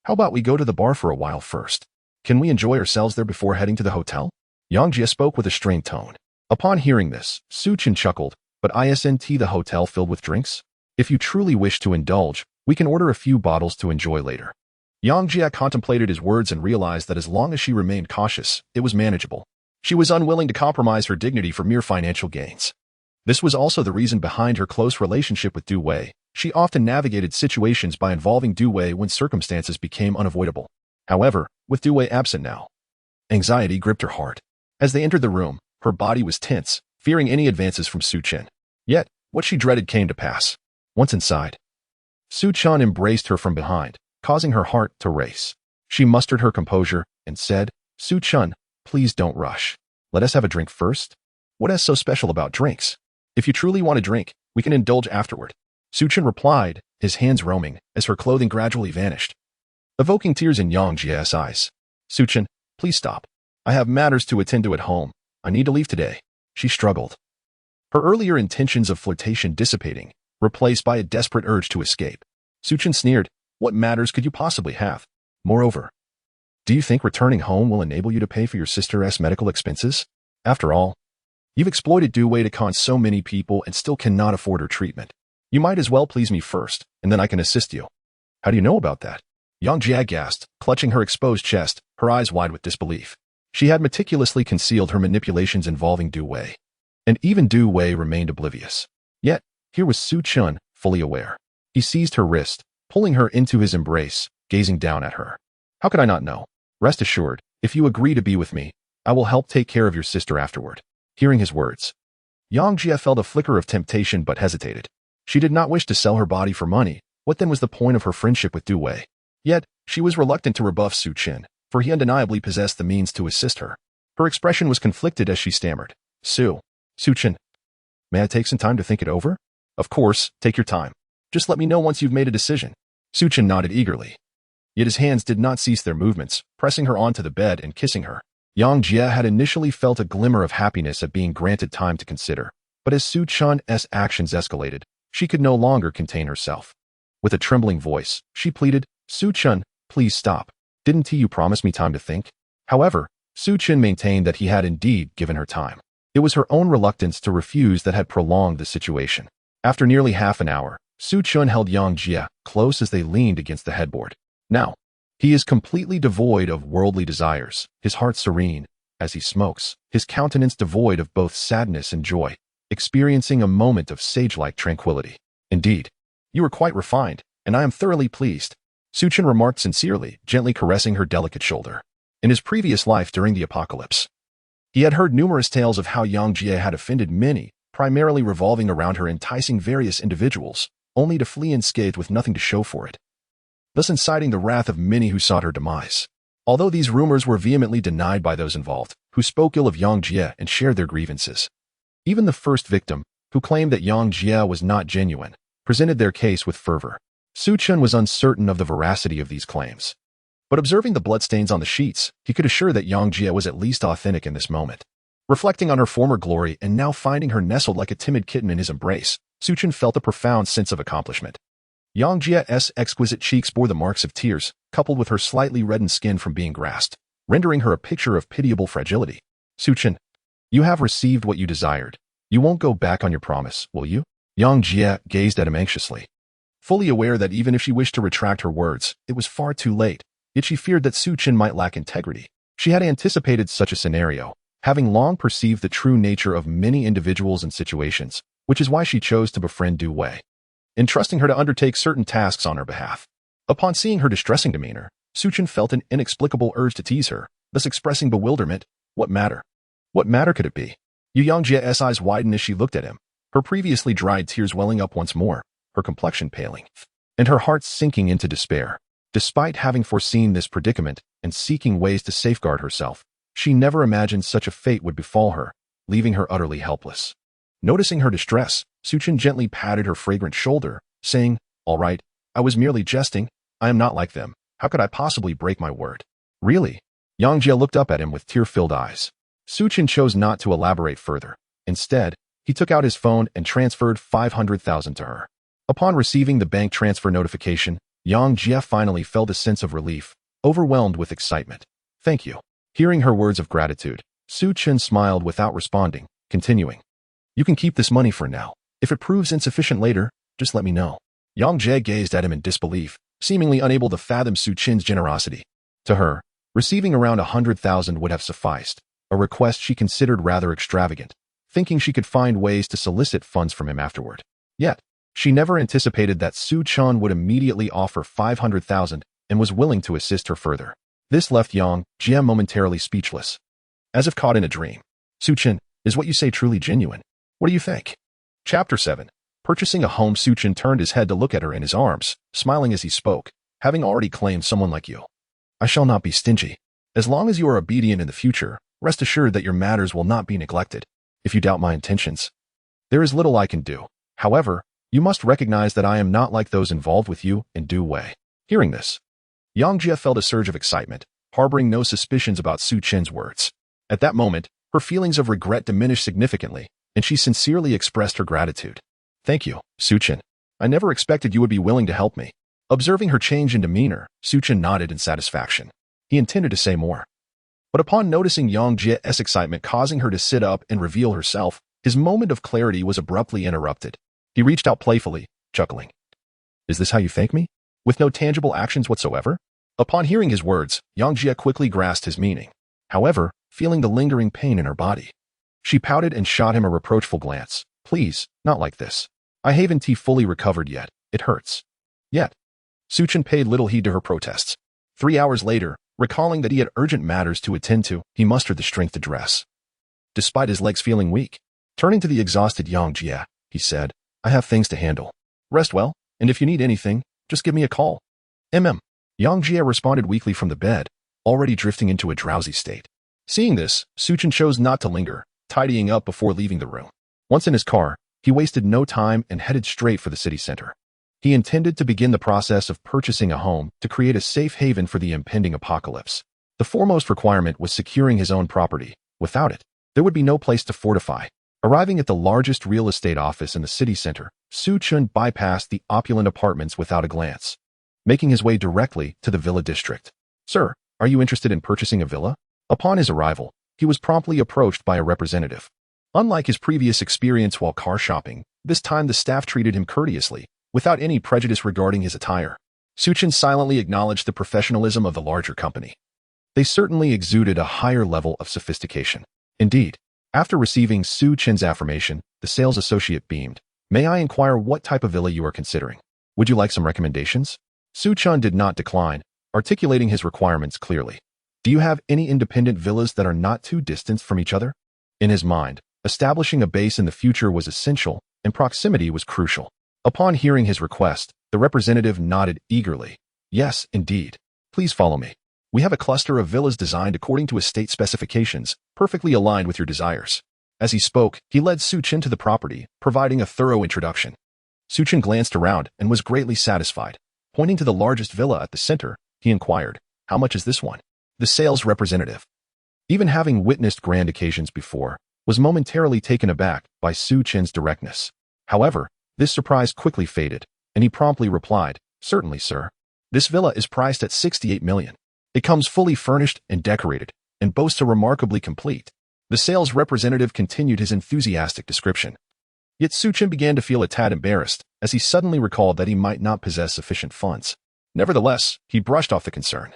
How about we go to the bar for a while first? Can we enjoy ourselves there before heading to the hotel? Yang Jie spoke with a strained tone. Upon hearing this, Su Chen chuckled, "But isn't the hotel filled with drinks? If you truly wish to indulge, we can order a few bottles to enjoy later." Yang Jie contemplated his words and realized that as long as she remained cautious, it was manageable. She was unwilling to compromise her dignity for mere financial gains. This was also the reason behind her close relationship with Du Wei. She often navigated situations by involving Du Wei when circumstances became unavoidable. However, with Du Wei absent now, anxiety gripped her heart. As they entered the room, her body was tense, fearing any advances from Su Chen. Yet, what she dreaded came to pass. Once inside, Su Chen embraced her from behind, causing her heart to race. She mustered her composure and said, "Su Chen, please don't rush. Let us have a drink first." "What is so special about drinks?" If you truly want a drink, we can indulge afterward. Su Chen replied, his hands roaming as her clothing gradually vanished, evoking tears in Yang Jie's eyes. Su Chen, please stop. I have matters to attend to at home. I need to leave today. She struggled, her earlier intentions of flirtation dissipating, replaced by a desperate urge to escape. Su Chen sneered, what matters could you possibly have? Moreover, do you think returning home will enable you to pay for your sister's medical expenses? After all, you've exploited Du Wei to con so many people and still cannot afford her treatment. You might as well please me first, and then I can assist you. How do you know about that? Yang Jia gasped, clutching her exposed chest, her eyes wide with disbelief. She had meticulously concealed her manipulations involving Du Wei, and even Du Wei remained oblivious. Yet, here was Su Chen, fully aware. He seized her wrist, pulling her into his embrace, gazing down at her. How could I not know? Rest assured, if you agree to be with me, I will help take care of your sister afterward. Hearing his words, Yang Jia felt a flicker of temptation but hesitated. She did not wish to sell her body for money. What then was the point of her friendship with Du Wei? Yet, she was reluctant to rebuff Su Chen, for he undeniably possessed the means to assist her. Her expression was conflicted as she stammered. Su Chen, may I take some time to think it over? Of course, take your time. Just let me know once you've made a decision. Su Chen nodded eagerly. Yet his hands did not cease their movements, pressing her onto the bed and kissing her. Yang Jia had initially felt a glimmer of happiness at being granted time to consider, but as Su Chen's actions escalated, she could no longer contain herself. With a trembling voice, she pleaded, Su Chen, please stop. Didn't you promise me time to think? However, Su Chen maintained that he had indeed given her time. It was her own reluctance to refuse that had prolonged the situation. After nearly half an hour, Su Chen held Yang Jia close as they leaned against the headboard. Now, he is completely devoid of worldly desires, his heart serene, as he smokes, his countenance devoid of both sadness and joy, experiencing a moment of sage-like tranquility. Indeed, you are quite refined, and I am thoroughly pleased, Su Chen remarked sincerely, gently caressing her delicate shoulder. In his previous life during the apocalypse, he had heard numerous tales of how Yang Jia had offended many, primarily revolving around her enticing various individuals, only to flee unscathed with nothing to show for it, thus inciting the wrath of many who sought her demise. Although these rumors were vehemently denied by those involved, who spoke ill of Yang Jia and shared their grievances. Even the first victim, who claimed that Yang Jia was not genuine, presented their case with fervor. Su Chen was uncertain of the veracity of these claims, but observing the bloodstains on the sheets, he could assure that Yang Jia was at least authentic in this moment. Reflecting on her former glory and now finding her nestled like a timid kitten in his embrace, Su Chen felt a profound sense of accomplishment. Yang Jia's exquisite cheeks bore the marks of tears, coupled with her slightly reddened skin from being grasped, rendering her a picture of pitiable fragility. Su Chen, you have received what you desired. You won't go back on your promise, will you? Yang Jia gazed at him anxiously, fully aware that even if she wished to retract her words, it was far too late. Yet she feared that Su Chen might lack integrity. She had anticipated such a scenario, having long perceived the true nature of many individuals and situations, which is why she chose to befriend Du Wei, entrusting her to undertake certain tasks on her behalf. Upon seeing her distressing demeanor, Su Chen felt an inexplicable urge to tease her, thus expressing bewilderment. What matter? What matter could it be? Yang Jia's eyes widened as she looked at him, her previously dried tears welling up once more, her complexion paling, and her heart sinking into despair. Despite having foreseen this predicament and seeking ways to safeguard herself, she never imagined such a fate would befall her, leaving her utterly helpless. Noticing her distress, Su Chen gently patted her fragrant shoulder, saying, All right, I was merely jesting. I am not like them. How could I possibly break my word? Really? Yang Jia looked up at him with tear-filled eyes. Su Chen chose not to elaborate further. Instead, he took out his phone and transferred 500,000 to her. Upon receiving the bank transfer notification, Yang Jia finally felt a sense of relief, overwhelmed with excitement. Thank you. Hearing her words of gratitude, Su Chen smiled without responding, continuing. You can keep this money for now. If it proves insufficient later, just let me know. Yang Jia gazed at him in disbelief, seemingly unable to fathom Su Chen's generosity. To her, receiving around 100,000 would have sufficed, a request she considered rather extravagant, thinking she could find ways to solicit funds from him afterward. Yet, she never anticipated that Su Chen would immediately offer 500,000 and was willing to assist her further. This left Yang Jia momentarily speechless. As if caught in a dream. Su Chen, is what you say truly genuine? What do you think? Chapter 7. Purchasing a home. Su Chen turned his head to look at her in his arms, smiling as he spoke, having already claimed someone like you. I shall not be stingy. As long as you are obedient in the future, rest assured that your matters will not be neglected. If you doubt my intentions, There is little I can do. However, you must recognize that I am not like those involved with you in due way. Hearing this, Yang Jie felt a surge of excitement, harboring no suspicions about Su Chen's words. At that moment, her feelings of regret diminished significantly, and she sincerely expressed her gratitude. Thank you, Su Chen. I never expected you would be willing to help me. Observing her change in demeanor, Su Chen nodded in satisfaction. He intended to say more. But upon noticing Yang Jie's excitement causing her to sit up and reveal herself, his moment of clarity was abruptly interrupted. He reached out playfully, chuckling. Is this how you thank me? With no tangible actions whatsoever? Upon hearing his words, Yang Jie quickly grasped his meaning. However, feeling the lingering pain in her body, she pouted and shot him a reproachful glance. Please, not like this. I haven't fully recovered yet. It hurts. Yet, Su Chen paid little heed to her protests. 3 hours later, recalling that he had urgent matters to attend to, he mustered the strength to dress. Despite his legs feeling weak, turning to the exhausted Yang Jie, he said, I have things to handle. Rest well, and if you need anything, just give me a call. Yang Jie responded weakly from the bed, already drifting into a drowsy state. Seeing this, Su Chen chose not to linger, tidying up before leaving the room. Once in his car, he wasted no time and headed straight for the city center. He intended to begin the process of purchasing a home to create a safe haven for the impending apocalypse. The foremost requirement was securing his own property. Without it, there would be no place to fortify. Arriving at the largest real estate office in the city center, Su Chen bypassed the opulent apartments without a glance, making his way directly to the villa district. Sir, are you interested in purchasing a villa? Upon his arrival, he was promptly approached by a representative. Unlike his previous experience while car shopping, this time the staff treated him courteously, without any prejudice regarding his attire. Su Chen silently acknowledged the professionalism of the larger company. They certainly exuded a higher level of sophistication. Indeed, after receiving Su Chen's affirmation, the sales associate beamed. May I inquire what type of villa you are considering? Would you like some recommendations? Su Chen did not decline, articulating his requirements clearly. Do you have any independent villas that are not too distant from each other? In his mind, establishing a base in the future was essential, and proximity was crucial. Upon hearing his request, the representative nodded eagerly. Yes, indeed. Please follow me. We have a cluster of villas designed according to estate specifications, perfectly aligned with your desires. As he spoke, he led Su Chen to the property, providing a thorough introduction. Su Chen glanced around and was greatly satisfied. Pointing to the largest villa at the center, he inquired, how much is this one? The sales representative, even having witnessed grand occasions before, was momentarily taken aback by Su Chen's directness. However, this surprise quickly faded, and he promptly replied, certainly, sir. This villa is priced at 68 million. It comes fully furnished and decorated, and boasts a remarkably complete. The sales representative continued his enthusiastic description. Yet Su Chen began to feel a tad embarrassed, as he suddenly recalled that he might not possess sufficient funds. Nevertheless, he brushed off the concern.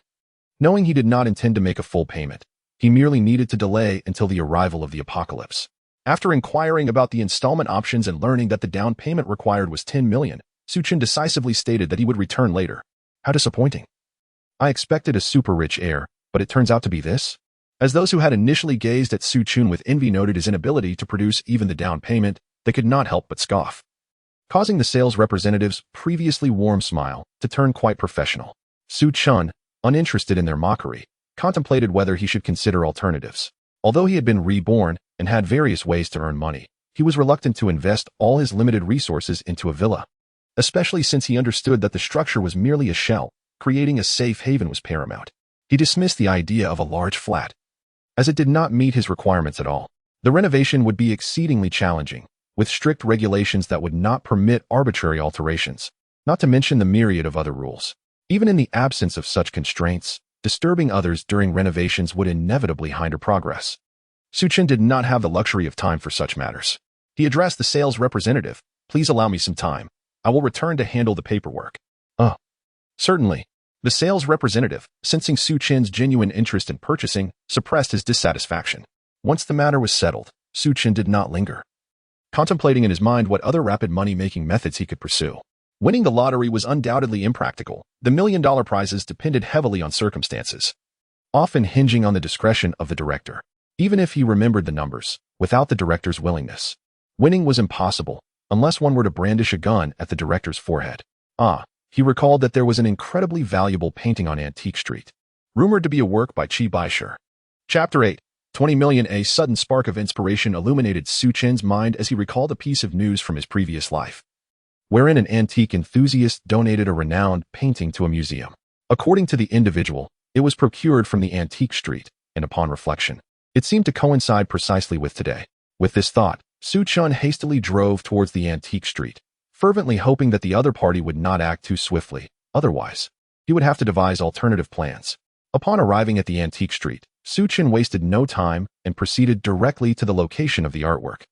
Knowing he did not intend to make a full payment, he merely needed to delay until the arrival of the apocalypse. After inquiring about the installment options and learning that the down payment required was 10 million, Su Chen decisively stated that he would return later. How disappointing. I expected a super rich heir, but it turns out to be this? As those who had initially gazed at Su Chen with envy noted his inability to produce even the down payment, they could not help but scoff, causing the sales representative's previously warm smile to turn quite professional. Su Chen, uninterested in their mockery, contemplated whether he should consider alternatives. Although he had been reborn and had various ways to earn money, he was reluctant to invest all his limited resources into a villa, especially since he understood that the structure was merely a shell. Creating a safe haven was paramount. He dismissed the idea of a large flat, as it did not meet his requirements at all. The renovation would be exceedingly challenging, with strict regulations that would not permit arbitrary alterations, not to mention the myriad of other rules. Even in the absence of such constraints, disturbing others during renovations would inevitably hinder progress. Su Chen did not have the luxury of time for such matters. He addressed the sales representative, please allow me some time. I will return to handle the paperwork. Certainly. The sales representative, sensing Su Chen's genuine interest in purchasing, suppressed his dissatisfaction. Once the matter was settled, Su Chen did not linger, contemplating in his mind what other rapid money-making methods he could pursue. Winning the lottery was undoubtedly impractical. The million-dollar prizes depended heavily on circumstances, often hinging on the discretion of the director. Even if he remembered the numbers, without the director's willingness, winning was impossible, unless one were to brandish a gun at the director's forehead. He recalled that there was an incredibly valuable painting on Antique Street, rumored to be a work by Chi Baisher. Chapter 8. 20 million. A sudden spark of inspiration illuminated Su Chen's mind as he recalled a piece of news from his previous life, wherein an antique enthusiast donated a renowned painting to a museum. According to the individual, it was procured from the antique street, and upon reflection, it seemed to coincide precisely with today. With this thought, Su Chen hastily drove towards the antique street, fervently hoping that the other party would not act too swiftly. Otherwise, he would have to devise alternative plans. Upon arriving at the antique street, Su Chen wasted no time and proceeded directly to the location of the artwork,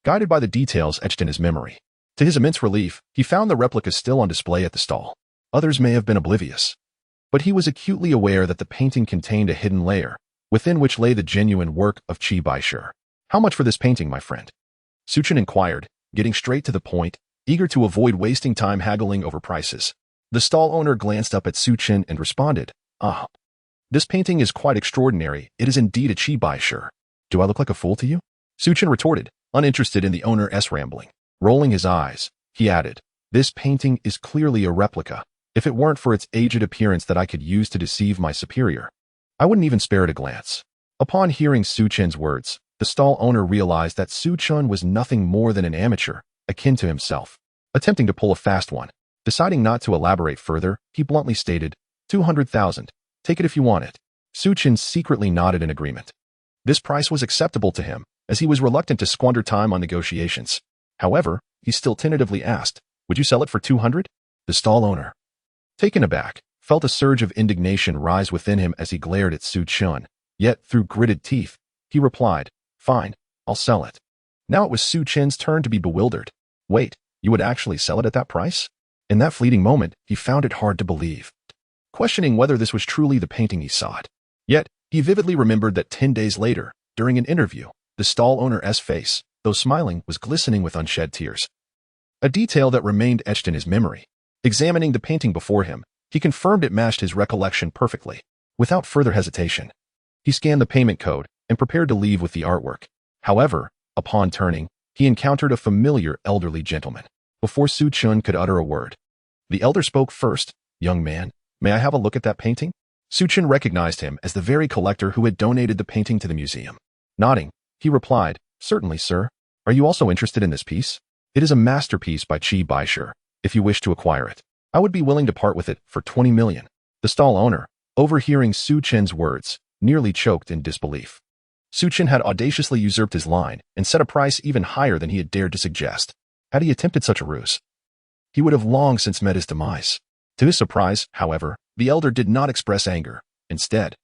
guided by the details etched in his memory. To his immense relief, he found the replica still on display at the stall. Others may have been oblivious, but he was acutely aware that the painting contained a hidden layer, within which lay the genuine work of Qi Baishe. How much for this painting, my friend? Su Chen inquired, getting straight to the point, eager to avoid wasting time haggling over prices. The stall owner glanced up at Su Chen and responded, "Ah, this painting is quite extraordinary. It is indeed a Qi Baishe. Do I look like a fool to you?" Su Chen retorted, uninterested in the owner's rambling. Rolling his eyes, he added, "This painting is clearly a replica. If it weren't for its aged appearance that I could use to deceive my superior, I wouldn't even spare it a glance." Upon hearing Su Chen's words, the stall owner realized that Su Chen was nothing more than an amateur, akin to himself, attempting to pull a fast one. Deciding not to elaborate further, he bluntly stated, 200,000. Take it if you want it. Su Chen secretly nodded in agreement. This price was acceptable to him, as he was reluctant to squander time on negotiations. However, he still tentatively asked, "Would you sell it for 200? The stall owner, taken aback, felt a surge of indignation rise within him as he glared at Su Chen. Yet, through gritted teeth, he replied, "Fine, I'll sell it." Now it was Su Chen's turn to be bewildered. Wait, you would actually sell it at that price? In that fleeting moment, he found it hard to believe, questioning whether this was truly the painting he sought. Yet, he vividly remembered that 10 days later, during an interview, the stall owner's face, though smiling, was glistening with unshed tears. A detail that remained etched in his memory. Examining the painting before him, he confirmed it matched his recollection perfectly. Without further hesitation, he scanned the payment code and prepared to leave with the artwork. However, upon turning, he encountered a familiar elderly gentleman. Before Su Chen could utter a word, the elder spoke first. "Young man, may I have a look at that painting?" Su Chen recognized him as the very collector who had donated the painting to the museum. Nodding, he replied, "Certainly, sir. Are you also interested in this piece? It is a masterpiece by Qi Baishe. If you wish to acquire it, I would be willing to part with it for 20 million. The stall owner, overhearing Su Chen's words, nearly choked in disbelief. Su Chen had audaciously usurped his line and set a price even higher than he had dared to suggest. Had he attempted such a ruse, he would have long since met his demise. To his surprise, however, the elder did not express anger. Instead,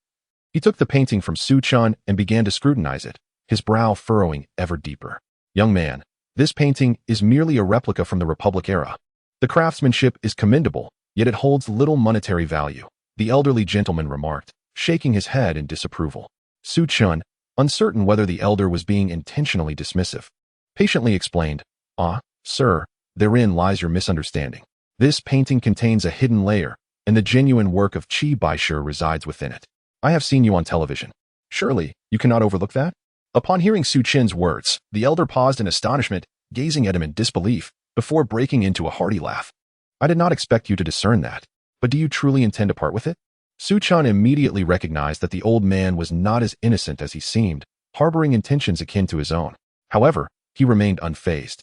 he took the painting from Su Chen and began to scrutinize it, his brow furrowing ever deeper. "Young man, this painting is merely a replica from the Republic era. The craftsmanship is commendable, yet it holds little monetary value," the elderly gentleman remarked, shaking his head in disapproval. Su Chen, uncertain whether the elder was being intentionally dismissive, patiently explained, "Ah, sir, therein lies your misunderstanding. This painting contains a hidden layer, and the genuine work of Qi Baishe resides within it. I have seen you on television. Surely, you cannot overlook that?" Upon hearing Su Chen's words, the elder paused in astonishment, gazing at him in disbelief, before breaking into a hearty laugh. "I did not expect you to discern that, but do you truly intend to part with it?" Su Chen immediately recognized that the old man was not as innocent as he seemed, harboring intentions akin to his own. However, he remained unfazed.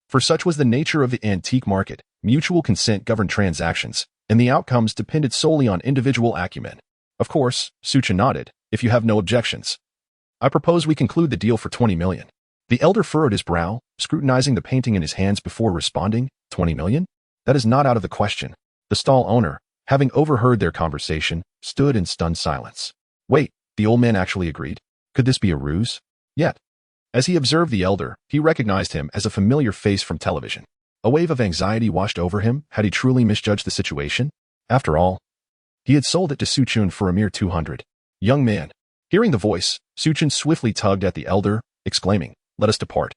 For such was the nature of the antique market, mutual consent governed transactions, and the outcomes depended solely on individual acumen. "Of course," Su Chen nodded, "if you have no objections, I propose we conclude the deal for 20 million. The elder furrowed his brow, scrutinizing the painting in his hands before responding, 20 million? That is not out of the question." The stall owner, having overheard their conversation, stood in stunned silence. Wait, the old man actually agreed? Could this be a ruse? Yet, as he observed the elder, he recognized him as a familiar face from television. A wave of anxiety washed over him. Had he truly misjudged the situation? After all, he had sold it to Su Chen for a mere 200. "Young man." Hearing the voice, Su Chen swiftly tugged at the elder, exclaiming, "Let us depart."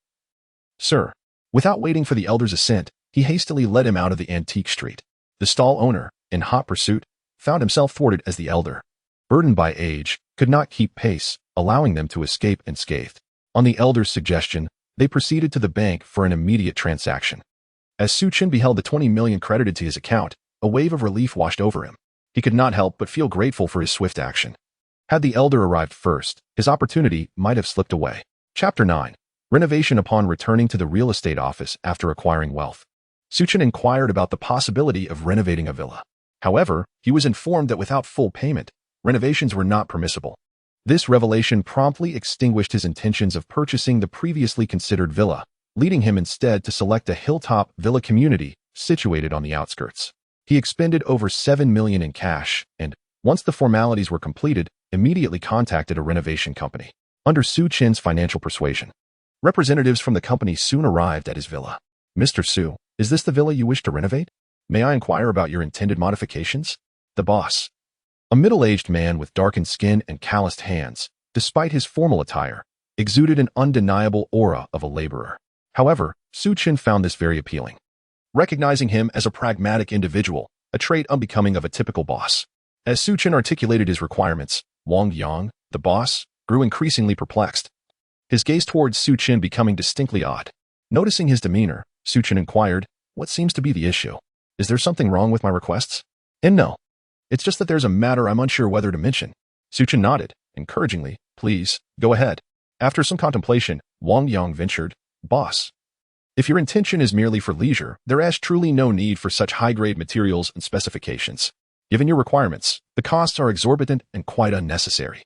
"Sir." Without waiting for the elder's assent, he hastily led him out of the antique street. The stall owner, in hot pursuit, found himself thwarted as the elder, burdened by age, could not keep pace, allowing them to escape unscathed. On the elder's suggestion, they proceeded to the bank for an immediate transaction. As Su Chen beheld the 20 million credited to his account, a wave of relief washed over him. He could not help but feel grateful for his swift action. Had the elder arrived first, his opportunity might have slipped away. Chapter 9. Renovation upon returning to the real estate office after acquiring wealth. Su Chen inquired about the possibility of renovating a villa. However, he was informed that without full payment, renovations were not permissible. This revelation promptly extinguished his intentions of purchasing the previously considered villa, leading him instead to select a hilltop villa community situated on the outskirts. He expended over $7 million in cash and, once the formalities were completed, immediately contacted a renovation company. Under Su Chen's financial persuasion, representatives from the company soon arrived at his villa. "Mr. Su, is this the villa you wish to renovate? May I inquire about your intended modifications?" The boss, a middle-aged man with darkened skin and calloused hands, despite his formal attire, exuded an undeniable aura of a laborer. However, Su Chen found this very appealing, recognizing him as a pragmatic individual, a trait unbecoming of a typical boss. As Su Chen articulated his requirements, Wang Yang, the boss, grew increasingly perplexed, his gaze towards Su Chen becoming distinctly odd. Noticing his demeanor, Su Chen inquired, "What seems to be the issue? Is there something wrong with my requests?" "And no. It's just that there's a matter I'm unsure whether to mention." Su Chen nodded, encouragingly. "Please, go ahead." After some contemplation, Wang Yang ventured, "Boss, if your intention is merely for leisure, there is truly no need for such high-grade materials and specifications. Given your requirements, the costs are exorbitant and quite unnecessary."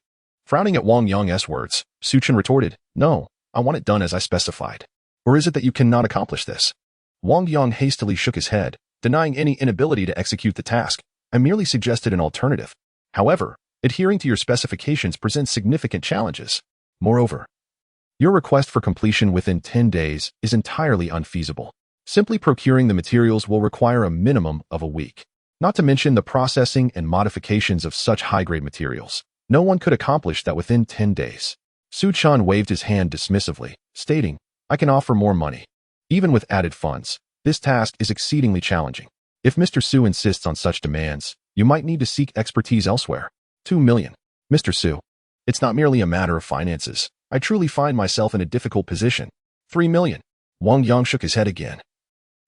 Frowning at Wang Yang's words, Su Chen retorted, "No, I want it done as I specified. Or is it that you cannot accomplish this?" Wang Yang hastily shook his head, denying any inability to execute the task. "I merely suggested an alternative. However, adhering to your specifications presents significant challenges. Moreover, your request for completion within 10 days is entirely unfeasible. Simply procuring the materials will require a minimum of a week. Not to mention the processing and modifications of such high-grade materials. No one could accomplish that within 10 days. Su Chen waved his hand dismissively, stating, "I can offer more money. Even with added funds, this task is exceedingly challenging. If Mr. Su insists on such demands, you might need to seek expertise elsewhere." "2 million. Mr. Su, it's not merely a matter of finances. I truly find myself in a difficult position." "3 million. Wang Yang shook his head again,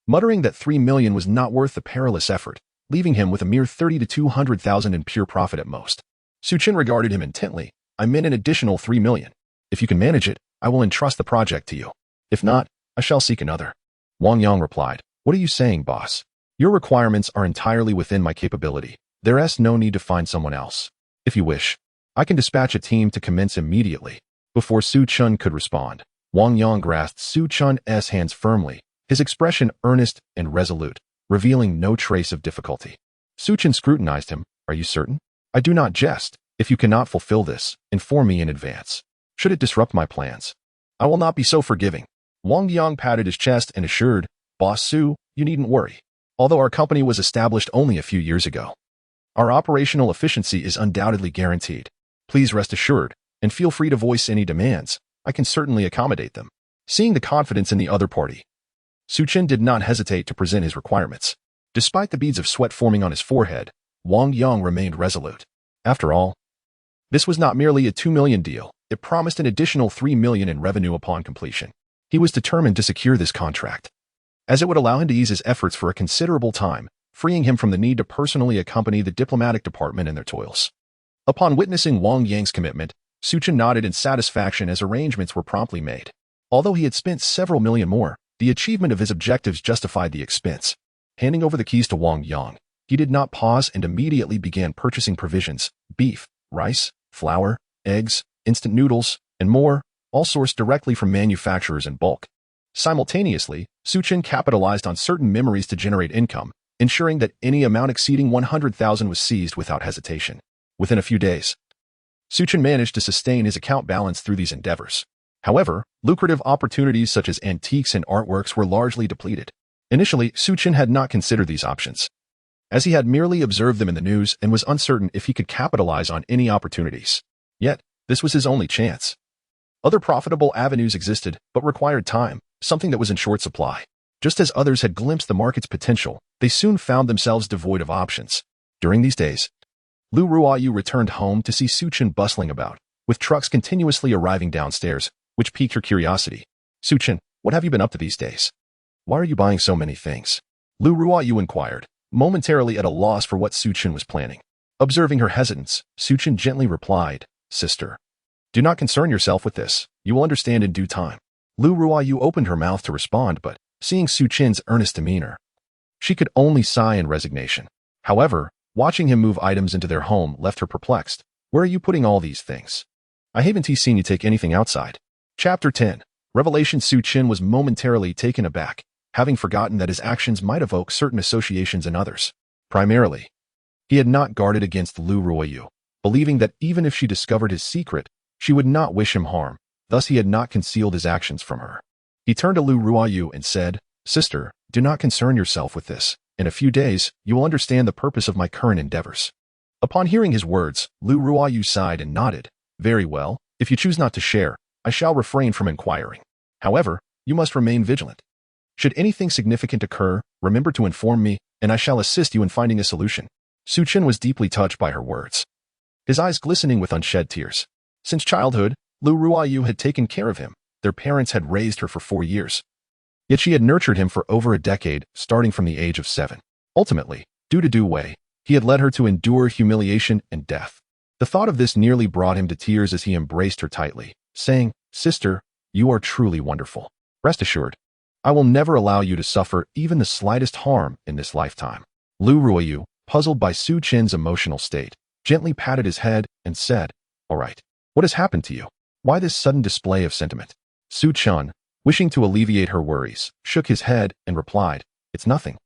muttering that 3 million was not worth the perilous effort, leaving him with a mere 30 to 200,000 in pure profit at most. Su Chen regarded him intently. "I meant an additional 3 million. If you can manage it, I will entrust the project to you. If not, I shall seek another." Wang Yang replied, "What are you saying, boss? Your requirements are entirely within my capability. There is no need to find someone else. If you wish, I can dispatch a team to commence immediately." Before Su Chen could respond, Wang Yang grasped Su Chen's hands firmly, his expression earnest and resolute, revealing no trace of difficulty. Su Chen scrutinized him. "Are you certain?" "I do not jest. If you cannot fulfill this, inform me in advance. Should it disrupt my plans, I will not be so forgiving." Wang Yang patted his chest and assured, "Boss Su, you needn't worry. Although our company was established only a few years ago, our operational efficiency is undoubtedly guaranteed. Please rest assured, and feel free to voice any demands. I can certainly accommodate them." Seeing the confidence in the other party, Su Chen did not hesitate to present his requirements. Despite the beads of sweat forming on his forehead, Wang Yang remained resolute. After all, this was not merely a 2 million deal. It promised an additional 3 million in revenue upon completion. He was determined to secure this contract, as it would allow him to ease his efforts for a considerable time, freeing him from the need to personally accompany the diplomatic department in their toils. Upon witnessing Wang Yang's commitment, Su Chen nodded in satisfaction as arrangements were promptly made. Although he had spent several million more, the achievement of his objectives justified the expense. Handing over the keys to Wang Yang, he did not pause and immediately began purchasing provisions, beef, rice, flour, eggs, instant noodles, and more, all sourced directly from manufacturers in bulk. Simultaneously, Su Chen capitalized on certain memories to generate income, ensuring that any amount exceeding 100,000 was seized without hesitation. Within a few days, Su Chen managed to sustain his account balance through these endeavors. However, lucrative opportunities such as antiques and artworks were largely depleted. Initially, Su Chen had not considered these options, as he had merely observed them in the news and was uncertain if he could capitalize on any opportunities. Yet, this was his only chance. Other profitable avenues existed, but required time, something that was in short supply. Just as others had glimpsed the market's potential, they soon found themselves devoid of options. During these days, Lu Ruoyu returned home to see Su Chen bustling about, with trucks continuously arriving downstairs, which piqued her curiosity. "Su Chen, what have you been up to these days? Why are you buying so many things?" Lu Ruoyu inquired, momentarily at a loss for what Su Chen was planning. Observing her hesitance, Su Chen gently replied, "Sister, do not concern yourself with this. You will understand in due time." Lu Ruoyu opened her mouth to respond, but seeing Su Chen's earnest demeanor, she could only sigh in resignation. However, watching him move items into their home left her perplexed. "Where are you putting all these things? I haven't seen you take anything outside." Chapter 10. Revelation. Su Chen was momentarily taken aback, having forgotten that his actions might evoke certain associations in others. Primarily, he had not guarded against Lu Ruoyu, believing that even if she discovered his secret, she would not wish him harm. Thus he had not concealed his actions from her. He turned to Lu Ruoyu and said, "Sister, do not concern yourself with this. In a few days, you will understand the purpose of my current endeavors." Upon hearing his words, Lu Ruoyu sighed and nodded. "Very well, if you choose not to share, I shall refrain from inquiring. However, you must remain vigilant. Should anything significant occur, remember to inform me, and I shall assist you in finding a solution." Su Chen was deeply touched by her words, his eyes glistening with unshed tears. Since childhood, Lu Ruoyu had taken care of him. Their parents had raised her for 4 years. Yet she had nurtured him for over a decade, starting from the age of 7. Ultimately, due to Du Wei, he had led her to endure humiliation and death. The thought of this nearly brought him to tears as he embraced her tightly, saying, "Sister, you are truly wonderful. Rest assured, I will never allow you to suffer even the slightest harm in this lifetime." Lu Ruoyu, puzzled by Su Chen's emotional state, gently patted his head and said, "All right, what has happened to you? Why this sudden display of sentiment?" Su Chen, wishing to alleviate her worries, shook his head and replied, "It's nothing.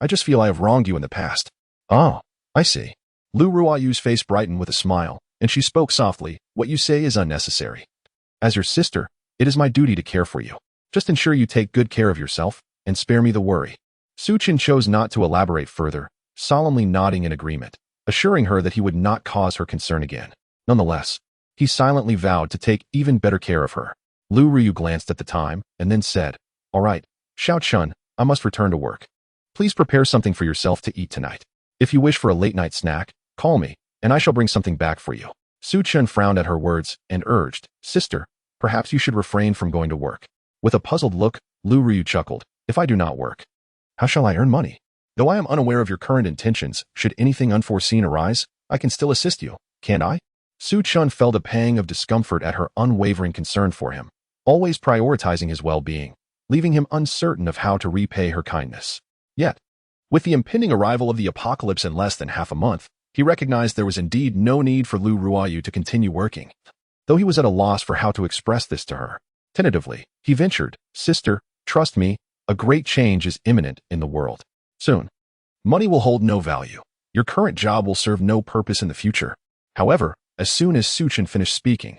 I just feel I have wronged you in the past." "Oh, I see." Lu Ruoyu's face brightened with a smile, and she spoke softly, "What you say is unnecessary. As your sister, it is my duty to care for you. Just ensure you take good care of yourself, and spare me the worry." Su Chen chose not to elaborate further, solemnly nodding in agreement, assuring her that he would not cause her concern again. Nonetheless, he silently vowed to take even better care of her. Lu Ruoyu glanced at the time, and then said, "All right, Xiao Chun, I must return to work. Please prepare something for yourself to eat tonight. If you wish for a late-night snack, call me, and I shall bring something back for you." Su Chen frowned at her words and urged, "Sister, perhaps you should refrain from going to work." With a puzzled look, Lu Ruoyu chuckled, "If I do not work, how shall I earn money? Though I am unaware of your current intentions, should anything unforeseen arise, I can still assist you, can't I?" Su Chen felt a pang of discomfort at her unwavering concern for him, always prioritizing his well-being, leaving him uncertain of how to repay her kindness. Yet, with the impending arrival of the apocalypse in less than half a month, he recognized there was indeed no need for Lu Ruoyu to continue working. Though he was at a loss for how to express this to her, tentatively, he ventured, "Sister, trust me, a great change is imminent in the world. Soon, money will hold no value. Your current job will serve no purpose in the future." However, as soon as Su Chen finished speaking,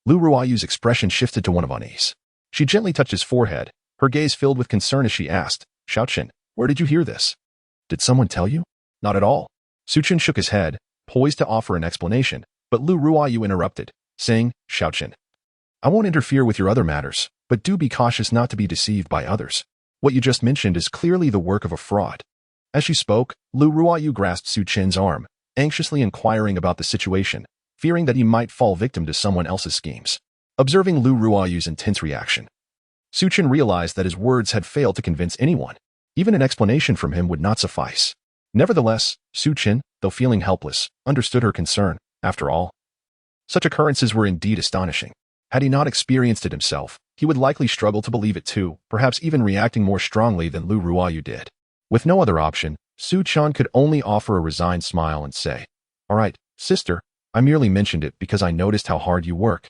Lu Ruoyu's expression shifted to one of unease. She gently touched his forehead, her gaze filled with concern as she asked, "Xiao Chen, where did you hear this? Did someone tell you?" "Not at all." Su Chen shook his head, poised to offer an explanation, but Lu Ruoyu interrupted, saying, "Xiao Chen, I won't interfere with your other matters, but do be cautious not to be deceived by others. What you just mentioned is clearly the work of a fraud." As she spoke, Lu Ruoyu grasped Su Chen's arm, anxiously inquiring about the situation, fearing that he might fall victim to someone else's schemes. Observing Lu Ruoyu's intense reaction, Su Chen realized that his words had failed to convince anyone. Even an explanation from him would not suffice. Nevertheless, Su Chen, though feeling helpless, understood her concern. After all, such occurrences were indeed astonishing. Had he not experienced it himself, he would likely struggle to believe it too, perhaps even reacting more strongly than Lu Ruoyu did. With no other option, Su Chen could only offer a resigned smile and say, "All right, sister, I merely mentioned it because I noticed how hard you work,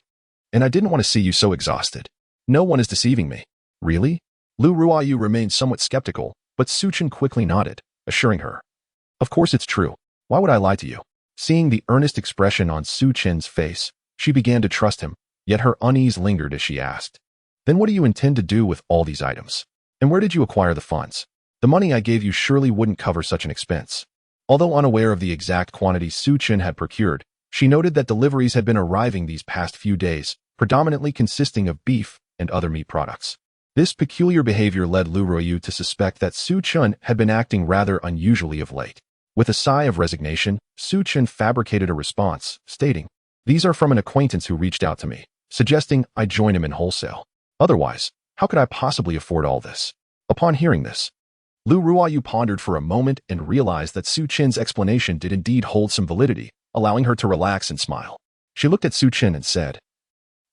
and I didn't want to see you so exhausted. No one is deceiving me." "Really?" Lu Ruoyu remained somewhat skeptical, but Su Chen quickly nodded, assuring her, "Of course it's true. Why would I lie to you?" Seeing the earnest expression on Su Chen's face, she began to trust him, yet her unease lingered as she asked, "Then what do you intend to do with all these items? And where did you acquire the funds? The money I gave you surely wouldn't cover such an expense." Although unaware of the exact quantity Su Chen had procured, she noted that deliveries had been arriving these past few days, predominantly consisting of beef and other meat products. This peculiar behavior led Lu Ruoyu to suspect that Su Chen had been acting rather unusually of late. With a sigh of resignation, Su Chen fabricated a response, stating, "These are from an acquaintance who reached out to me, suggesting I join him in wholesale. Otherwise, how could I possibly afford all this?" Upon hearing this, Lu Ruoyu pondered for a moment and realized that Su Chen's explanation did indeed hold some validity, allowing her to relax and smile. She looked at Su Chen and said,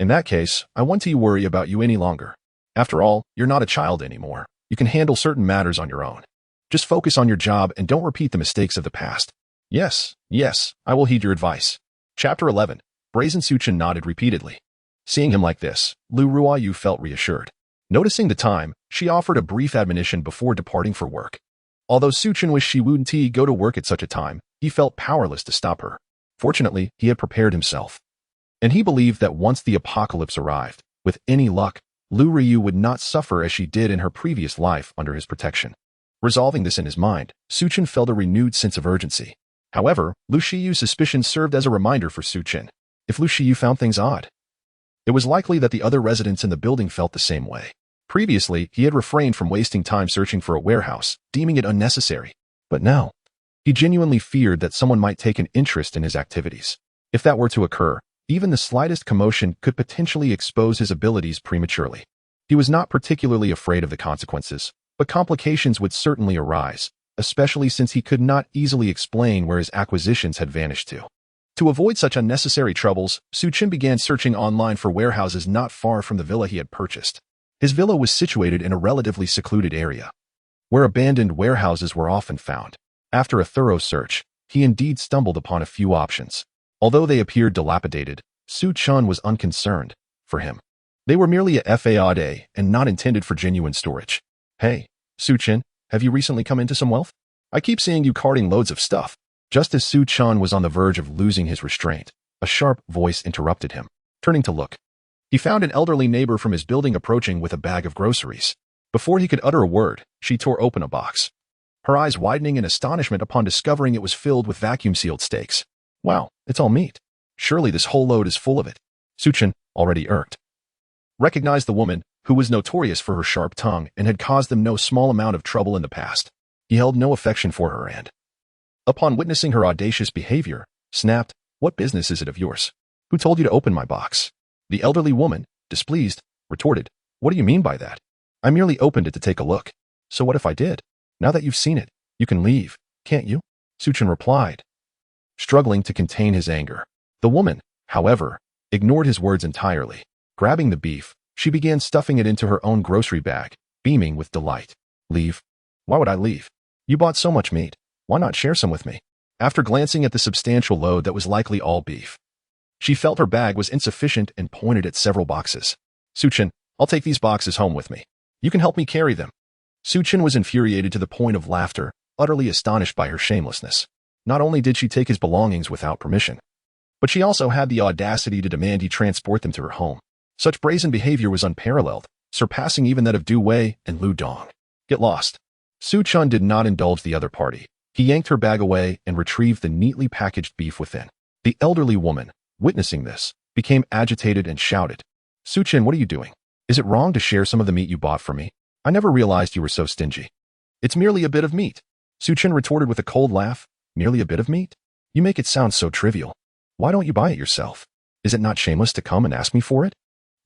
"In that case, I won't worry about you any longer. After all, you're not a child anymore. You can handle certain matters on your own. Just focus on your job and don't repeat the mistakes of the past." Yes, I will heed your advice." Chapter 11. Brazen Su Chen nodded repeatedly. Seeing him like this, Lu Ruoyu felt reassured. Noticing the time, she offered a brief admonition before departing for work. Although Su Chen wished she wouldn't go to work at such a time, he felt powerless to stop her. Fortunately, he had prepared himself. And he believed that once the apocalypse arrived, with any luck, Lu Ruoyu would not suffer as she did in her previous life under his protection. Resolving this in his mind, Su Chen felt a renewed sense of urgency. However, Lu Shiyu's suspicion served as a reminder for Su Chen. If Lu Shiyu found things odd, it was likely that the other residents in the building felt the same way. Previously, he had refrained from wasting time searching for a warehouse, deeming it unnecessary. But now, he genuinely feared that someone might take an interest in his activities. If that were to occur, even the slightest commotion could potentially expose his abilities prematurely. He was not particularly afraid of the consequences, but complications would certainly arise, especially since he could not easily explain where his acquisitions had vanished to. To avoid such unnecessary troubles, Su Chen began searching online for warehouses not far from the villa he had purchased. His villa was situated in a relatively secluded area, where abandoned warehouses were often found. After a thorough search, he indeed stumbled upon a few options. Although they appeared dilapidated, Su Chen was unconcerned. For him, they were merely a fade and not intended for genuine storage. "Hey, Su Chen, have you recently come into some wealth? I keep seeing you carting loads of stuff." Just as Su Chen was on the verge of losing his restraint, a sharp voice interrupted him. Turning to look, he found an elderly neighbor from his building approaching with a bag of groceries. Before he could utter a word, she tore open a box, her eyes widening in astonishment upon discovering it was filled with vacuum-sealed steaks. "Wow, it's all meat. Surely this whole load is full of it." Su Chen, already irked, recognized the woman, who was notorious for her sharp tongue and had caused them no small amount of trouble in the past. He held no affection for her and, upon witnessing her audacious behavior, snapped, "What business is it of yours? Who told you to open my box?" The elderly woman, displeased, retorted, "What do you mean by that? I merely opened it to take a look. So what if I did? Now that you've seen it, you can leave, can't you?" Su Chen replied, struggling to contain his anger. The woman, however, ignored his words entirely. Grabbing the beef, she began stuffing it into her own grocery bag, beaming with delight. "Leave? Why would I leave? You bought so much meat. Why not share some with me?" After glancing at the substantial load that was likely all beef, she felt her bag was insufficient and pointed at several boxes. "Su Chen, I'll take these boxes home with me. You can help me carry them." Su Chen was infuriated to the point of laughter, utterly astonished by her shamelessness. Not only did she take his belongings without permission, but she also had the audacity to demand he transport them to her home. Such brazen behavior was unparalleled, surpassing even that of Du Wei and Lu Dong. "Get lost." Su Chen did not indulge the other party. He yanked her bag away and retrieved the neatly packaged beef within. The elderly woman, witnessing this, became agitated and shouted, "Su Chen, what are you doing? Is it wrong to share some of the meat you bought for me? I never realized you were so stingy." "It's merely a bit of meat," Su Chen retorted with a cold laugh. "Merely a bit of meat? You make it sound so trivial. Why don't you buy it yourself? Is it not shameless to come and ask me for it?"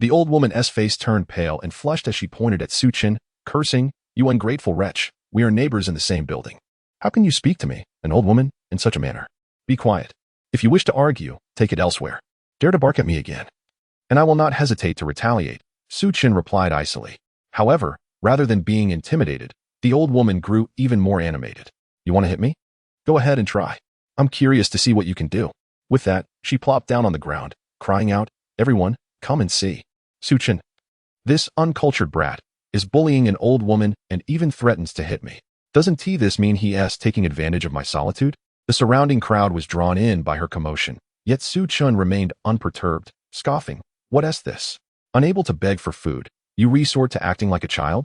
The old woman's face turned pale and flushed as she pointed at Su Chen, cursing, "You ungrateful wretch, we are neighbors in the same building. How can you speak to me, an old woman, in such a manner? Be quiet. If you wish to argue, take it elsewhere. Dare to bark at me again, and I will not hesitate to retaliate," Su Chen replied icily. However, rather than being intimidated, the old woman grew even more animated. "You want to hit me? Go ahead and try. I'm curious to see what you can do." With that, she plopped down on the ground, crying out, "Everyone, come and see. Su Chen, this uncultured brat, is bullying an old woman and even threatens to hit me. Doesn't this mean he is taking advantage of my solitude?" The surrounding crowd was drawn in by her commotion, yet Su Chen remained unperturbed, scoffing, "What is this? Unable to beg for food, you resort to acting like a child?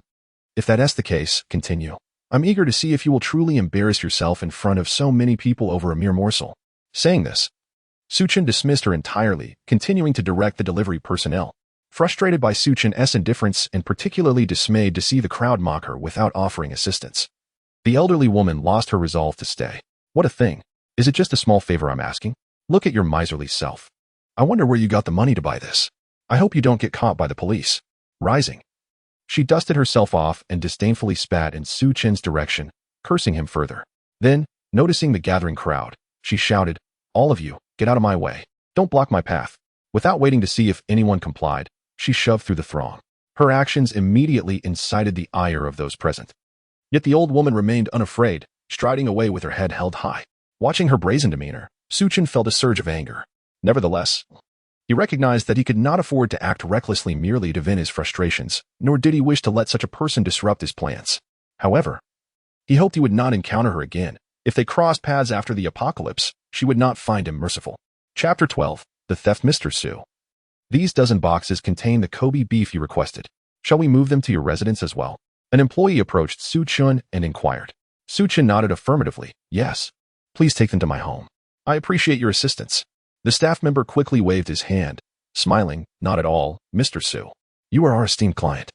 If that is the case, continue. I'm eager to see if you will truly embarrass yourself in front of so many people over a mere morsel." Saying this, Su Chen dismissed her entirely, continuing to direct the delivery personnel. Frustrated by Su Chen's indifference and particularly dismayed to see the crowd mock her without offering assistance, the elderly woman lost her resolve to stay. "What a thing. Is it just a small favor I'm asking? Look at your miserly self. I wonder where you got the money to buy this. I hope you don't get caught by the police." Rising, She dusted herself off and disdainfully spat in Su Chen's direction, cursing him further. Then, noticing the gathering crowd, she shouted, "All of you, get out of my way. Don't block my path." Without waiting to see if anyone complied, she shoved through the throng. Her actions immediately incited the ire of those present. Yet the old woman remained unafraid, striding away with her head held high. Watching her brazen demeanor, Su Chen felt a surge of anger. Nevertheless, he recognized that he could not afford to act recklessly merely to vent his frustrations, nor did he wish to let such a person disrupt his plans. However, he hoped he would not encounter her again. If they crossed paths after the apocalypse, she would not find him merciful. Chapter 12. The Theft. Mr. Su. These dozen boxes contain the Kobe beef you requested. Shall we move them to your residence as well? An employee approached Su Chen and inquired. Su Chen nodded affirmatively. Yes. Please take them to my home. I appreciate your assistance. The staff member quickly waved his hand, smiling. Not at all, Mr. Su. You are our esteemed client.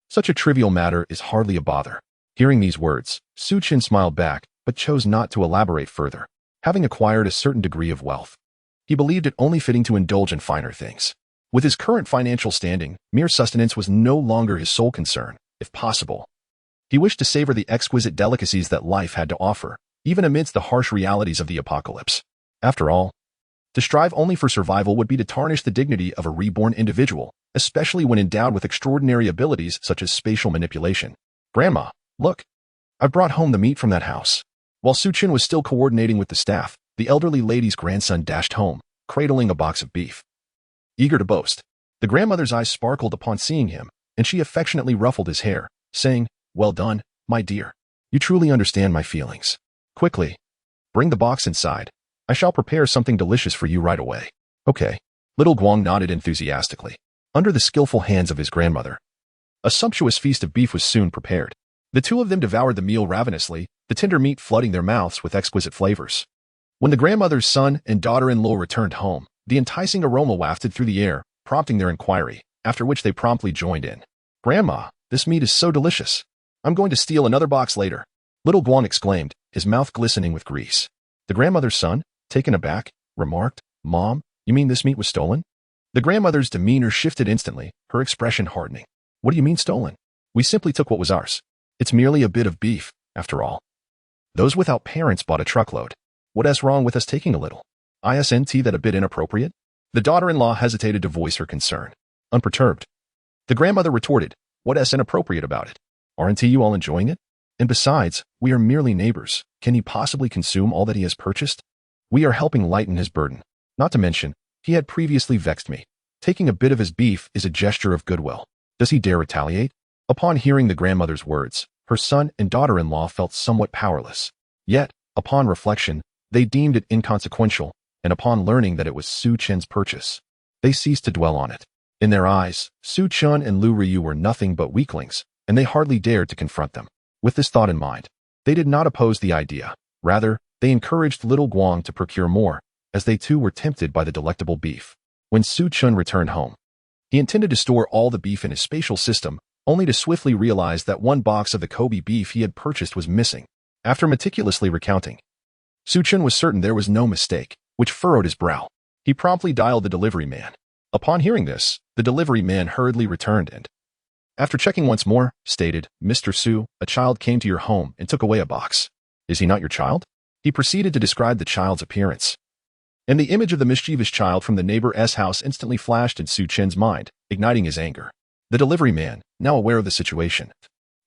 Such a trivial matter is hardly a bother. Hearing these words, Su Chen smiled back, but chose not to elaborate further. Having acquired a certain degree of wealth, he believed it only fitting to indulge in finer things. With his current financial standing, mere sustenance was no longer his sole concern. If possible, he wished to savor the exquisite delicacies that life had to offer, even amidst the harsh realities of the apocalypse. After all, to strive only for survival would be to tarnish the dignity of a reborn individual, especially when endowed with extraordinary abilities such as spatial manipulation. Grandma, look. I've brought home the meat from that house. While Su Chen was still coordinating with the staff, the elderly lady's grandson dashed home, cradling a box of beef. Eager to boast, the grandmother's eyes sparkled upon seeing him, and she affectionately ruffled his hair, saying, "Well done, my dear. You truly understand my feelings. Quickly, bring the box inside. I shall prepare something delicious for you right away." Okay. Little Guang nodded enthusiastically. Under the skillful hands of his grandmother, a sumptuous feast of beef was soon prepared. The two of them devoured the meal ravenously, the tender meat flooding their mouths with exquisite flavors. When the grandmother's son and daughter-in-law returned home, the enticing aroma wafted through the air, prompting their inquiry, after which they promptly joined in. "Grandma, this meat is so delicious. I'm going to steal another box later," Little Guang exclaimed, his mouth glistening with grease. The grandmother's son, taken aback, remarked, "Mom, you mean this meat was stolen?" The grandmother's demeanor shifted instantly, her expression hardening. "What do you mean stolen? We simply took what was ours. It's merely a bit of beef, after all. Those without parents bought a truckload. What's wrong with us taking a little? Isn't that a bit inappropriate?" The daughter-in-law hesitated to voice her concern. Unperturbed, the grandmother retorted, "What's inappropriate about it? Aren't you all enjoying it? And besides, we are merely neighbors. Can he possibly consume all that he has purchased? We are helping lighten his burden. Not to mention, he had previously vexed me. Taking a bit of his beef is a gesture of goodwill. Does he dare retaliate?" Upon hearing the grandmother's words, her son and daughter-in-law felt somewhat powerless. Yet, upon reflection, they deemed it inconsequential, and upon learning that it was Su Chen's purchase, they ceased to dwell on it. In their eyes, Su Chen and Lu Ryu were nothing but weaklings, and they hardly dared to confront them. With this thought in mind, they did not oppose the idea. Rather, they encouraged little Guang to procure more, as they too were tempted by the delectable beef. When Su Chen returned home, he intended to store all the beef in his spatial system, only to swiftly realize that one box of the Kobe beef he had purchased was missing. After meticulously recounting, Su Chen was certain there was no mistake, which furrowed his brow. He promptly dialed the delivery man. Upon hearing this, the delivery man hurriedly returned and, after checking once more, stated, "Mr. Su, a child came to your home and took away a box. Is he not your child?" He proceeded to describe the child's appearance. And the image of the mischievous child from the neighbor's house instantly flashed in Su Chen's mind, igniting his anger. The delivery man, now aware of the situation,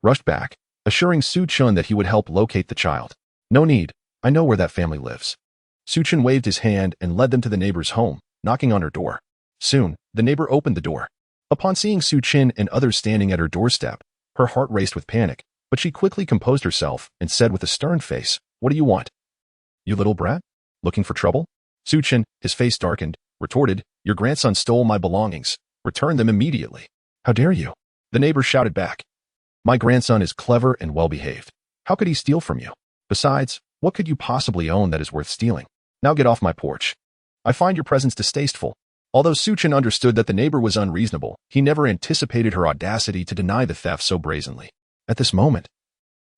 rushed back, assuring Su Chen that he would help locate the child. "No need, I know where that family lives." Su Chen waved his hand and led them to the neighbor's home, knocking on her door. Soon, the neighbor opened the door. Upon seeing Su Chen and others standing at her doorstep, her heart raced with panic, but she quickly composed herself and said with a stern face, "What do you want? You little brat? Looking for trouble?" Su Chen, his face darkened, retorted, "Your grandson stole my belongings. Return them immediately." "How dare you?" the neighbor shouted back. "My grandson is clever and well-behaved. How could he steal from you? Besides, what could you possibly own that is worth stealing? Now get off my porch. I find your presence distasteful." Although Su Chen understood that the neighbor was unreasonable, he never anticipated her audacity to deny the theft so brazenly. At this moment,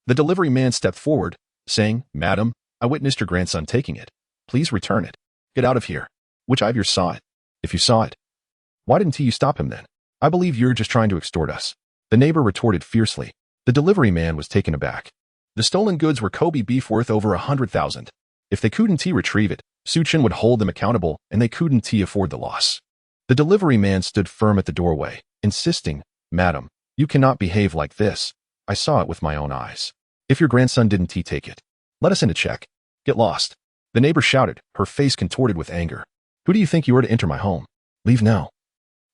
the delivery man stepped forward, saying, "Madam, I witnessed your grandson taking it. Please return it. Get out of here. Which of you saw it? If you saw it, why didn't you stop him then? I believe you're just trying to extort us." The neighbor retorted fiercely. The delivery man was taken aback. The stolen goods were Kobe beef worth over 100,000. If they couldn't retrieve it, Su Chen would hold them accountable, and they couldn't afford the loss. The delivery man stood firm at the doorway, insisting, "Madam, you cannot behave like this. I saw it with my own eyes. If your grandson didn't take it, let us in to check. Get lost." The neighbor shouted, her face contorted with anger. "Who do you think you are to enter my home? Leave now,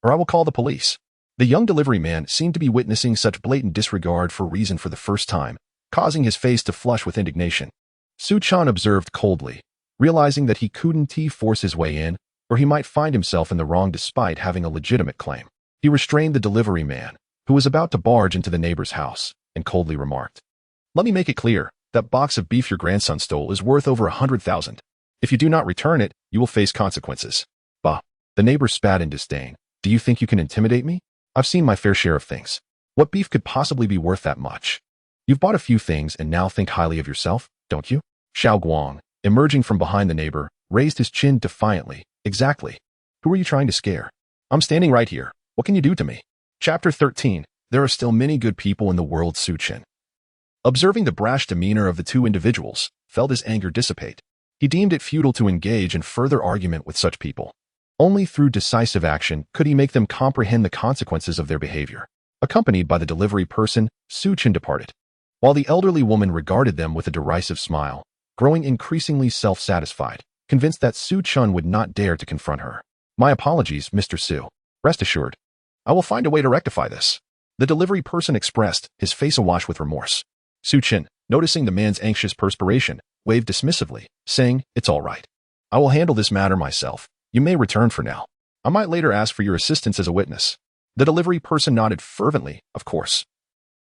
or I will call the police." The young delivery man seemed to be witnessing such blatant disregard for reason for the first time, causing his face to flush with indignation. Su Chen observed coldly, realizing that he couldn't force his way in, or he might find himself in the wrong despite having a legitimate claim. He restrained the delivery man, who was about to barge into the neighbor's house, and coldly remarked, "Let me make it clear, that box of beef your grandson stole is worth over 100,000. If you do not return it, you will face consequences." "Bah," the neighbor spat in disdain. "Do you think you can intimidate me? I've seen my fair share of things. What beef could possibly be worth that much? You've bought a few things and now think highly of yourself, don't you?" Xiao Guang, emerging from behind the neighbor, raised his chin defiantly. "Exactly. Who are you trying to scare? I'm standing right here. What can you do to me?" Chapter 13. There are still many good people in the world. Su Chen, observing the brash demeanor of the two individuals, felt his anger dissipate. He deemed it futile to engage in further argument with such people. Only through decisive action could he make them comprehend the consequences of their behavior. Accompanied by the delivery person, Su Chen departed, while the elderly woman regarded them with a derisive smile, growing increasingly self-satisfied, convinced that Su Chen would not dare to confront her. "My apologies, Mr. Su. Rest assured, I will find a way to rectify this," the delivery person expressed, his face awash with remorse. Su Chen, noticing the man's anxious perspiration, waved dismissively, saying, "It's all right. I will handle this matter myself. You may return for now. I might later ask for your assistance as a witness." The delivery person nodded fervently. "Of course.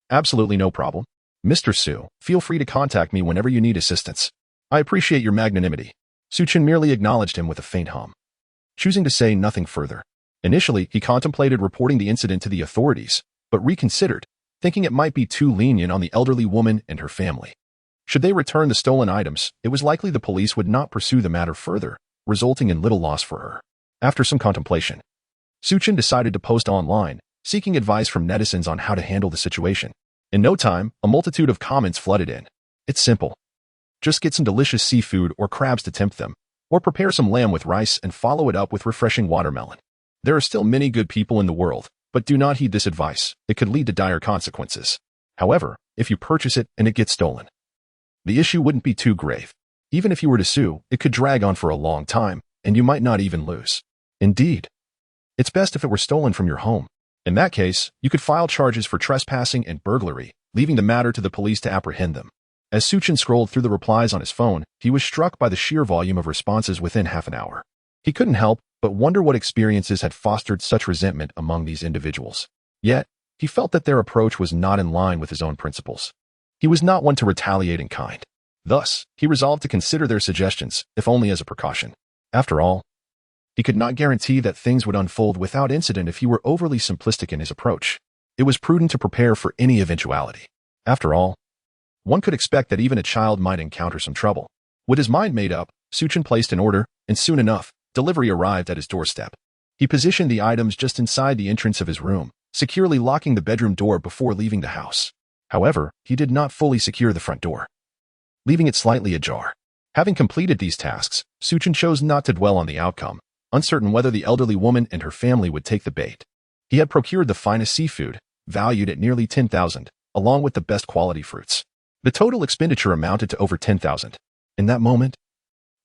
Absolutely no problem. Mr. Su, feel free to contact me whenever you need assistance. I appreciate your magnanimity." Su Chen merely acknowledged him with a faint hum, choosing to say nothing further. Initially, he contemplated reporting the incident to the authorities, but reconsidered, thinking it might be too lenient on the elderly woman and her family. Should they return the stolen items, it was likely the police would not pursue the matter further, resulting in little loss for her. After some contemplation, Su Chen decided to post online, seeking advice from netizens on how to handle the situation. In no time, a multitude of comments flooded in. "It's simple. Just get some delicious seafood or crabs to tempt them, or prepare some lamb with rice and follow it up with refreshing watermelon. There are still many good people in the world, but do not heed this advice. It could lead to dire consequences. However, if you purchase it and it gets stolen, the issue wouldn't be too grave. Even if you were to sue, it could drag on for a long time, and you might not even lose. Indeed, it's best if it were stolen from your home. In that case, you could file charges for trespassing and burglary, leaving the matter to the police to apprehend them." As Su Chen scrolled through the replies on his phone, he was struck by the sheer volume of responses within half an hour. He couldn't help but wonder what experiences had fostered such resentment among these individuals. Yet, he felt that their approach was not in line with his own principles. He was not one to retaliate in kind. Thus, he resolved to consider their suggestions, if only as a precaution. After all, he could not guarantee that things would unfold without incident if he were overly simplistic in his approach. It was prudent to prepare for any eventuality. After all, one could expect that even a child might encounter some trouble. With his mind made up, Su Chen placed an order, and soon enough, delivery arrived at his doorstep. He positioned the items just inside the entrance of his room, securely locking the bedroom door before leaving the house. However, he did not fully secure the front door, leaving it slightly ajar. Having completed these tasks, Su Chen chose not to dwell on the outcome, uncertain whether the elderly woman and her family would take the bait. He had procured the finest seafood, valued at nearly 10,000, along with the best quality fruits. The total expenditure amounted to over 10,000. In that moment,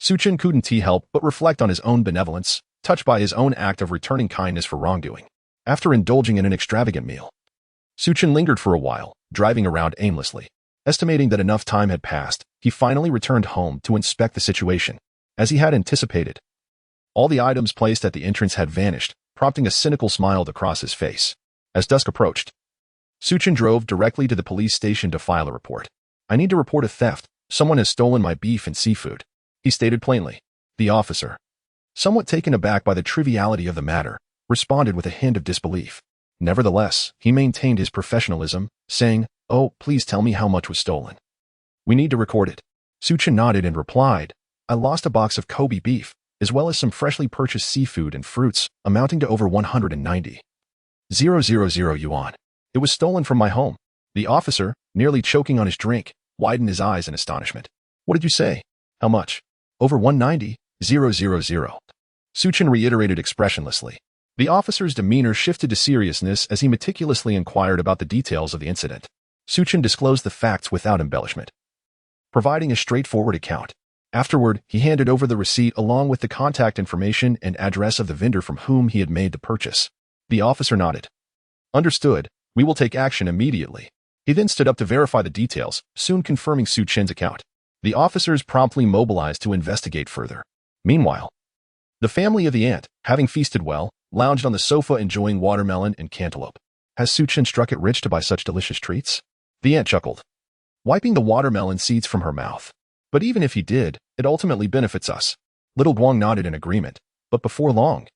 Su Chen couldn't help but reflect on his own benevolence, touched by his own act of returning kindness for wrongdoing. After indulging in an extravagant meal, Su Chen lingered for a while, driving around aimlessly. Estimating that enough time had passed, he finally returned home to inspect the situation. As he had anticipated, all the items placed at the entrance had vanished, prompting a cynical smile to cross his face. As dusk approached, Su Chen drove directly to the police station to file a report. "I need to report a theft. Someone has stolen my beef and seafood," he stated plainly. The officer, somewhat taken aback by the triviality of the matter, responded with a hint of disbelief. Nevertheless, he maintained his professionalism, saying, "Oh, please tell me how much was stolen. We need to record it." Su Chen nodded and replied, "I lost a box of Kobe beef, as well as some freshly purchased seafood and fruits, amounting to over 190,000 yuan. It was stolen from my home. The officer, nearly choking on his drink, widened his eyes in astonishment. What did you say? How much? Over 190,000. Su Chen reiterated expressionlessly. The officer's demeanor shifted to seriousness as he meticulously inquired about the details of the incident. Su Chen disclosed the facts without embellishment, providing a straightforward account. Afterward, he handed over the receipt along with the contact information and address of the vendor from whom he had made the purchase. The officer nodded. Understood. We will take action immediately. He then stood up to verify the details, soon confirming Su Chen's account. The officers promptly mobilized to investigate further. Meanwhile, the family of the ant, having feasted well, lounged on the sofa enjoying watermelon and cantaloupe. Has Su Chen struck it rich to buy such delicious treats? The ant chuckled, wiping the watermelon seeds from her mouth. But even if he did, it ultimately benefits us. Little Guang nodded in agreement, but before long,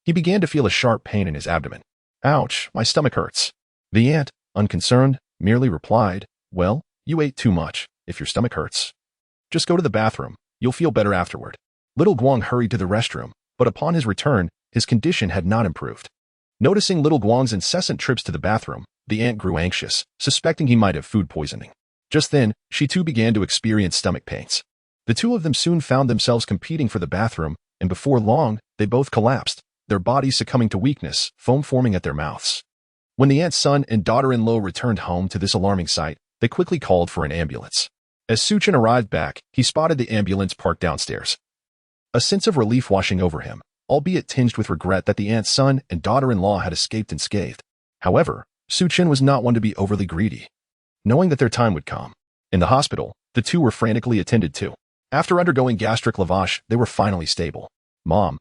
he began to feel a sharp pain in his abdomen. Ouch, my stomach hurts. The ant, unconcerned, merely replied, well, you ate too much. If your stomach hurts, just go to the bathroom. You'll feel better afterward. Little Guang hurried to the restroom, but upon his return, his condition had not improved. Noticing Little Guang's incessant trips to the bathroom, the ant grew anxious, suspecting he might have food poisoning. Just then, she too began to experience stomach pains. The two of them soon found themselves competing for the bathroom, and before long, they both collapsed, their bodies succumbing to weakness, foam forming at their mouths. When the ant's son and daughter-in-law returned home to this alarming sight, they quickly called for an ambulance. As Su Chen arrived back, he spotted the ambulance parked downstairs. A sense of relief washing over him, albeit tinged with regret that the ant's son and daughter-in-law had escaped unscathed. However, Su Chen was not one to be overly greedy. Knowing that their time would come. In the hospital, the two were frantically attended to. After undergoing gastric lavage, they were finally stable. Mom,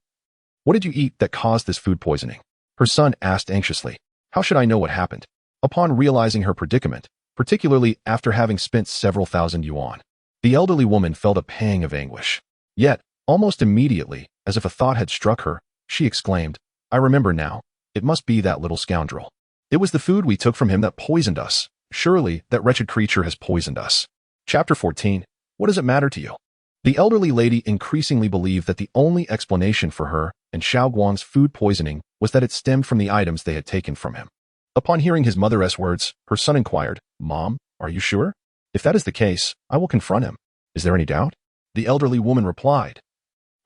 what did you eat that caused this food poisoning? Her son asked anxiously. How should I know what happened? Upon realizing her predicament, particularly after having spent several thousand yuan, the elderly woman felt a pang of anguish. Yet, almost immediately, as if a thought had struck her, she exclaimed, I remember now. It must be that little scoundrel. It was the food we took from him that poisoned us. Surely, that wretched creature has poisoned us. Chapter 14. What does it matter to you? The elderly lady increasingly believed that the only explanation for her and Xiao Guang's food poisoning was that it stemmed from the items they had taken from him. Upon hearing his mother's words, her son inquired, Mom, are you sure? If that is the case, I will confront him. Is there any doubt? The elderly woman replied,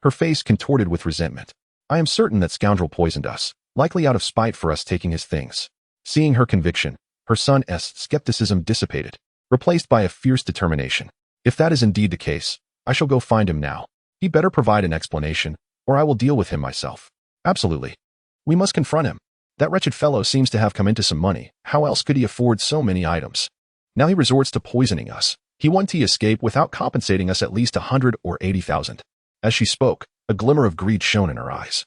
her face contorted with resentment. I am certain that scoundrel poisoned us, likely out of spite for us taking his things. Seeing her conviction, her son's skepticism dissipated, replaced by a fierce determination. If that is indeed the case, I shall go find him now. He better provide an explanation, or I will deal with him myself. Absolutely. We must confront him. That wretched fellow seems to have come into some money. How else could he afford so many items? Now he resorts to poisoning us. He won't escape without compensating us at least 100 or 80,000. As she spoke, a glimmer of greed shone in her eyes.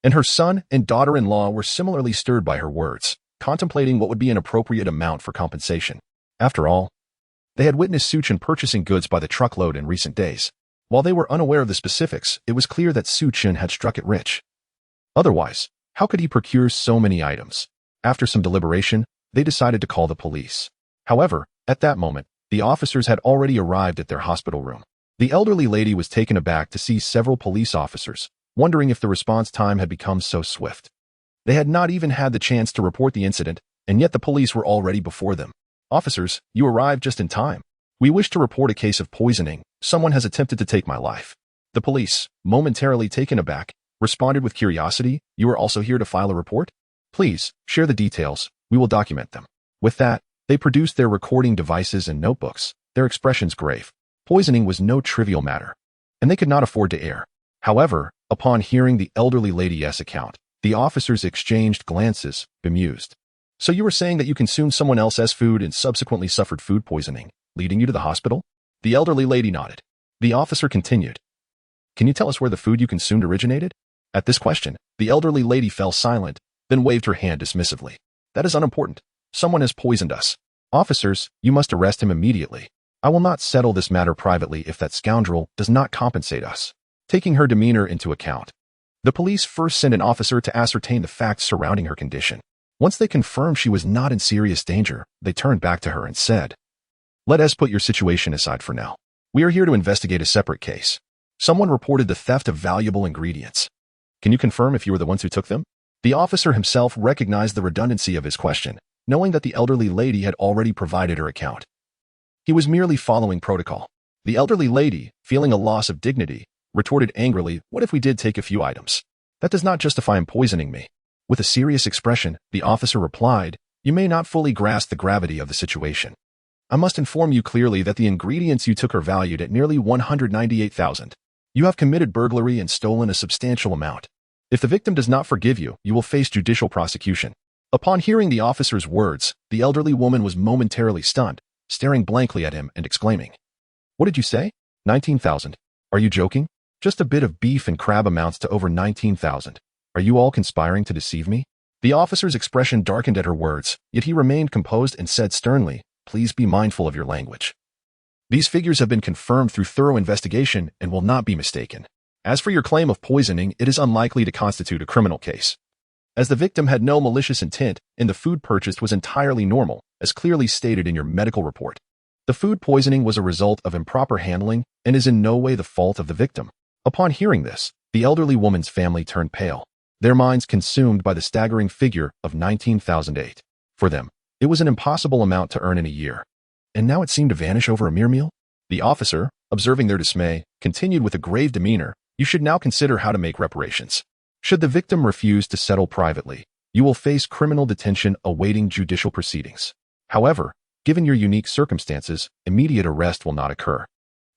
And her son and daughter-in-law were similarly stirred by her words, contemplating what would be an appropriate amount for compensation. After all, they had witnessed Su Chen purchasing goods by the truckload in recent days. While they were unaware of the specifics, it was clear that Su Chen had struck it rich. Otherwise, how could he procure so many items? After some deliberation, they decided to call the police. However, at that moment, the officers had already arrived at their hospital room. The elderly lady was taken aback to see several police officers, wondering if the response time had become so swift. They had not even had the chance to report the incident, and yet the police were already before them. Officers, you arrived just in time. We wish to report a case of poisoning. Someone has attempted to take my life. The police, momentarily taken aback, responded with curiosity. You are also here to file a report? Please, share the details. We will document them. With that, they produced their recording devices and notebooks, their expressions grave. Poisoning was no trivial matter, and they could not afford to err. However, upon hearing the elderly lady's account, the officers exchanged glances, bemused. So you were saying that you consumed someone else's food and subsequently suffered food poisoning, leading you to the hospital? The elderly lady nodded. The officer continued. Can you tell us where the food you consumed originated? At this question, the elderly lady fell silent, then waved her hand dismissively. That is unimportant. Someone has poisoned us. Officers, you must arrest him immediately. I will not settle this matter privately if that scoundrel does not compensate us. Taking her demeanor into account, the police first sent an officer to ascertain the facts surrounding her condition. Once they confirmed she was not in serious danger, they turned back to her and said, Let us put your situation aside for now. We are here to investigate a separate case. Someone reported the theft of valuable ingredients. Can you confirm if you were the ones who took them? The officer himself recognized the redundancy of his question, knowing that the elderly lady had already provided her account. He was merely following protocol. The elderly lady, feeling a loss of dignity, retorted angrily, "What if we did take a few items? That does not justify him poisoning me." With a serious expression, the officer replied, "You may not fully grasp the gravity of the situation. I must inform you clearly that the ingredients you took are valued at nearly 198,000. You have committed burglary and stolen a substantial amount. If the victim does not forgive you, you will face judicial prosecution." Upon hearing the officer's words, the elderly woman was momentarily stunned, staring blankly at him and exclaiming, "What did you say? 19,000? Are you joking? Just a bit of beef and crab amounts to over 19,000. Are you all conspiring to deceive me?" The officer's expression darkened at her words, yet he remained composed and said sternly, "Please be mindful of your language. These figures have been confirmed through thorough investigation and will not be mistaken. As for your claim of poisoning, it is unlikely to constitute a criminal case, as the victim had no malicious intent and the food purchased was entirely normal, as clearly stated in your medical report. The food poisoning was a result of improper handling and is in no way the fault of the victim." Upon hearing this, the elderly woman's family turned pale, their minds consumed by the staggering figure of 19,008. For them, it was an impossible amount to earn in a year. And now it seemed to vanish over a mere meal? The officer, observing their dismay, continued with a grave demeanor, "You should now consider how to make reparations. Should the victim refuse to settle privately, you will face criminal detention awaiting judicial proceedings. However, given your unique circumstances, immediate arrest will not occur.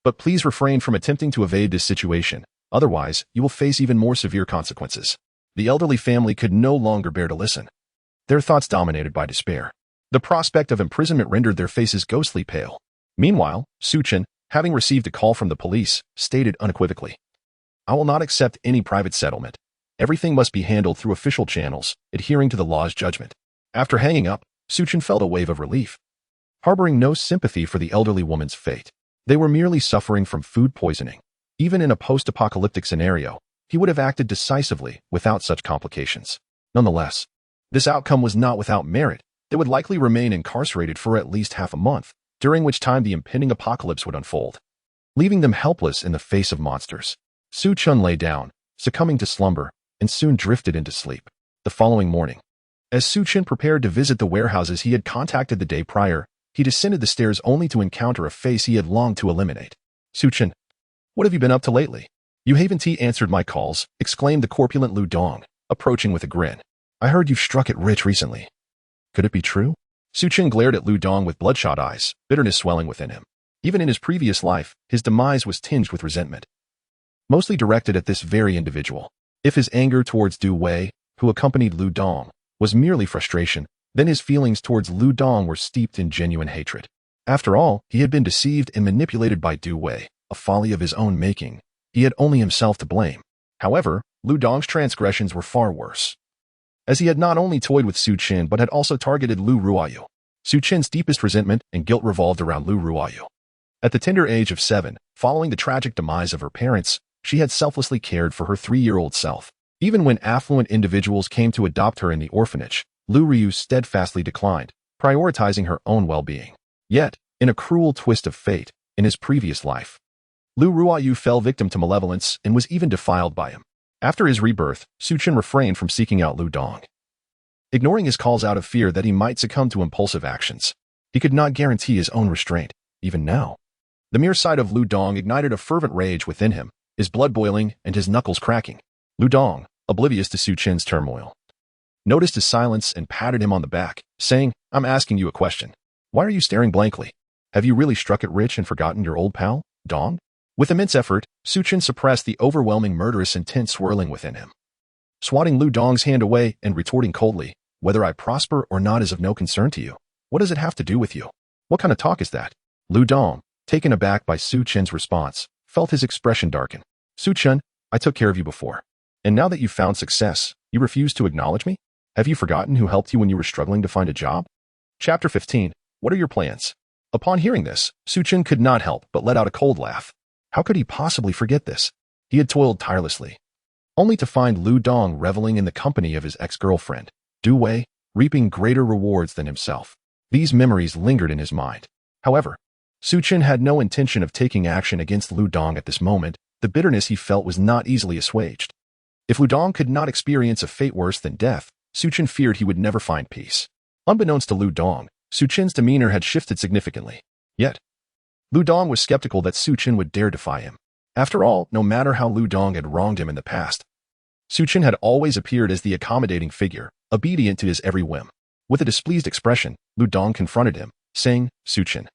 But please refrain from attempting to evade this situation, otherwise you will face even more severe consequences." The elderly family could no longer bear to listen, their thoughts dominated by despair. The prospect of imprisonment rendered their faces ghostly pale. Meanwhile, Su Chen, having received a call from the police, stated unequivocally, "I will not accept any private settlement. Everything must be handled through official channels, adhering to the law's judgment." After hanging up, Su Chen felt a wave of relief. Harboring no sympathy for the elderly woman's fate, they were merely suffering from food poisoning. Even in a post-apocalyptic scenario, he would have acted decisively without such complications. Nonetheless, this outcome was not without merit. They would likely remain incarcerated for at least half a month, during which time the impending apocalypse would unfold, leaving them helpless in the face of monsters. Su Chen lay down, succumbing to slumber, and soon drifted into sleep. The following morning, as Su Chen prepared to visit the warehouses he had contacted the day prior, he descended the stairs only to encounter a face he had longed to eliminate. "Su Chen, what have you been up to lately?" "You haven't answered my calls," exclaimed the corpulent Lu Dong, approaching with a grin. "I heard you've struck it rich recently. Could it be true?" Su Chen glared at Lu Dong with bloodshot eyes, bitterness swelling within him. Even in his previous life, his demise was tinged with resentment, mostly directed at this very individual. If his anger towards Du Wei, who accompanied Lu Dong, was merely frustration, then his feelings towards Lu Dong were steeped in genuine hatred. After all, he had been deceived and manipulated by Du Wei, a folly of his own making. He had only himself to blame. However, Lu Dong's transgressions were far worse, as he had not only toyed with Su Chen but had also targeted Lu Ruoyu. Su Chen's deepest resentment and guilt revolved around Lu Ruoyu. At the tender age of 7, following the tragic demise of her parents, she had selflessly cared for her 3-year-old self. Even when affluent individuals came to adopt her in the orphanage, Lu Ruoyu steadfastly declined, prioritizing her own well-being. Yet, in a cruel twist of fate, in his previous life, Lu Ruoyu fell victim to malevolence and was even defiled by him. After his rebirth, Su Chen refrained from seeking out Lu Dong, ignoring his calls out of fear that he might succumb to impulsive actions. He could not guarantee his own restraint, even now. The mere sight of Lu Dong ignited a fervent rage within him, his blood boiling and his knuckles cracking. Lu Dong, oblivious to Su Chen's turmoil, noticed his silence and patted him on the back, saying, "I'm asking you a question. Why are you staring blankly? Have you really struck it rich and forgotten your old pal, Dong?" With immense effort, Su Chen suppressed the overwhelming murderous intent swirling within him, swatting Lu Dong's hand away and retorting coldly, "Whether I prosper or not is of no concern to you. What does it have to do with you? What kind of talk is that?" Lu Dong, taken aback by Su Chen's response, felt his expression darken. "Su Chen, I took care of you before. And now that you've found success, you refuse to acknowledge me? Have you forgotten who helped you when you were struggling to find a job?" Chapter 15. What are your plans? Upon hearing this, Su Chen could not help but let out a cold laugh. How could he possibly forget this? He had toiled tirelessly, only to find Lu Dong reveling in the company of his ex-girlfriend, Du Wei, reaping greater rewards than himself. These memories lingered in his mind. However, Su Chen had no intention of taking action against Lu Dong at this moment. The bitterness he felt was not easily assuaged. If Lu Dong could not experience a fate worse than death, Su Chen feared he would never find peace. Unbeknownst to Lu Dong, Su Chen's demeanor had shifted significantly. Yet, Lu Dong was skeptical that Su Chen would dare defy him. After all, no matter how Lu Dong had wronged him in the past, Su Chen had always appeared as the accommodating figure, obedient to his every whim. With a displeased expression, Lu Dong confronted him, saying, "Su Chen,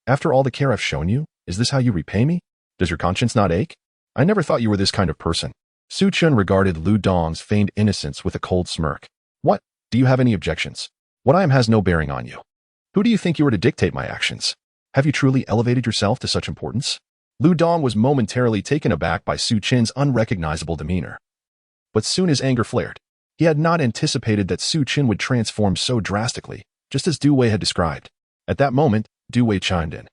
after all the care I've shown you, is this how you repay me? Does your conscience not ache? I never thought you were this kind of person." Su Chen regarded Lu Dong's feigned innocence with a cold smirk. "What? Do you have any objections? What I am has no bearing on you. Who do you think you are to dictate my actions? Have you truly elevated yourself to such importance?" Lu Dong was momentarily taken aback by Su Chen's unrecognizable demeanor. But soon his anger flared. He had not anticipated that Su Chen would transform so drastically, just as Du Wei had described. At that moment, Du Wei chimed in.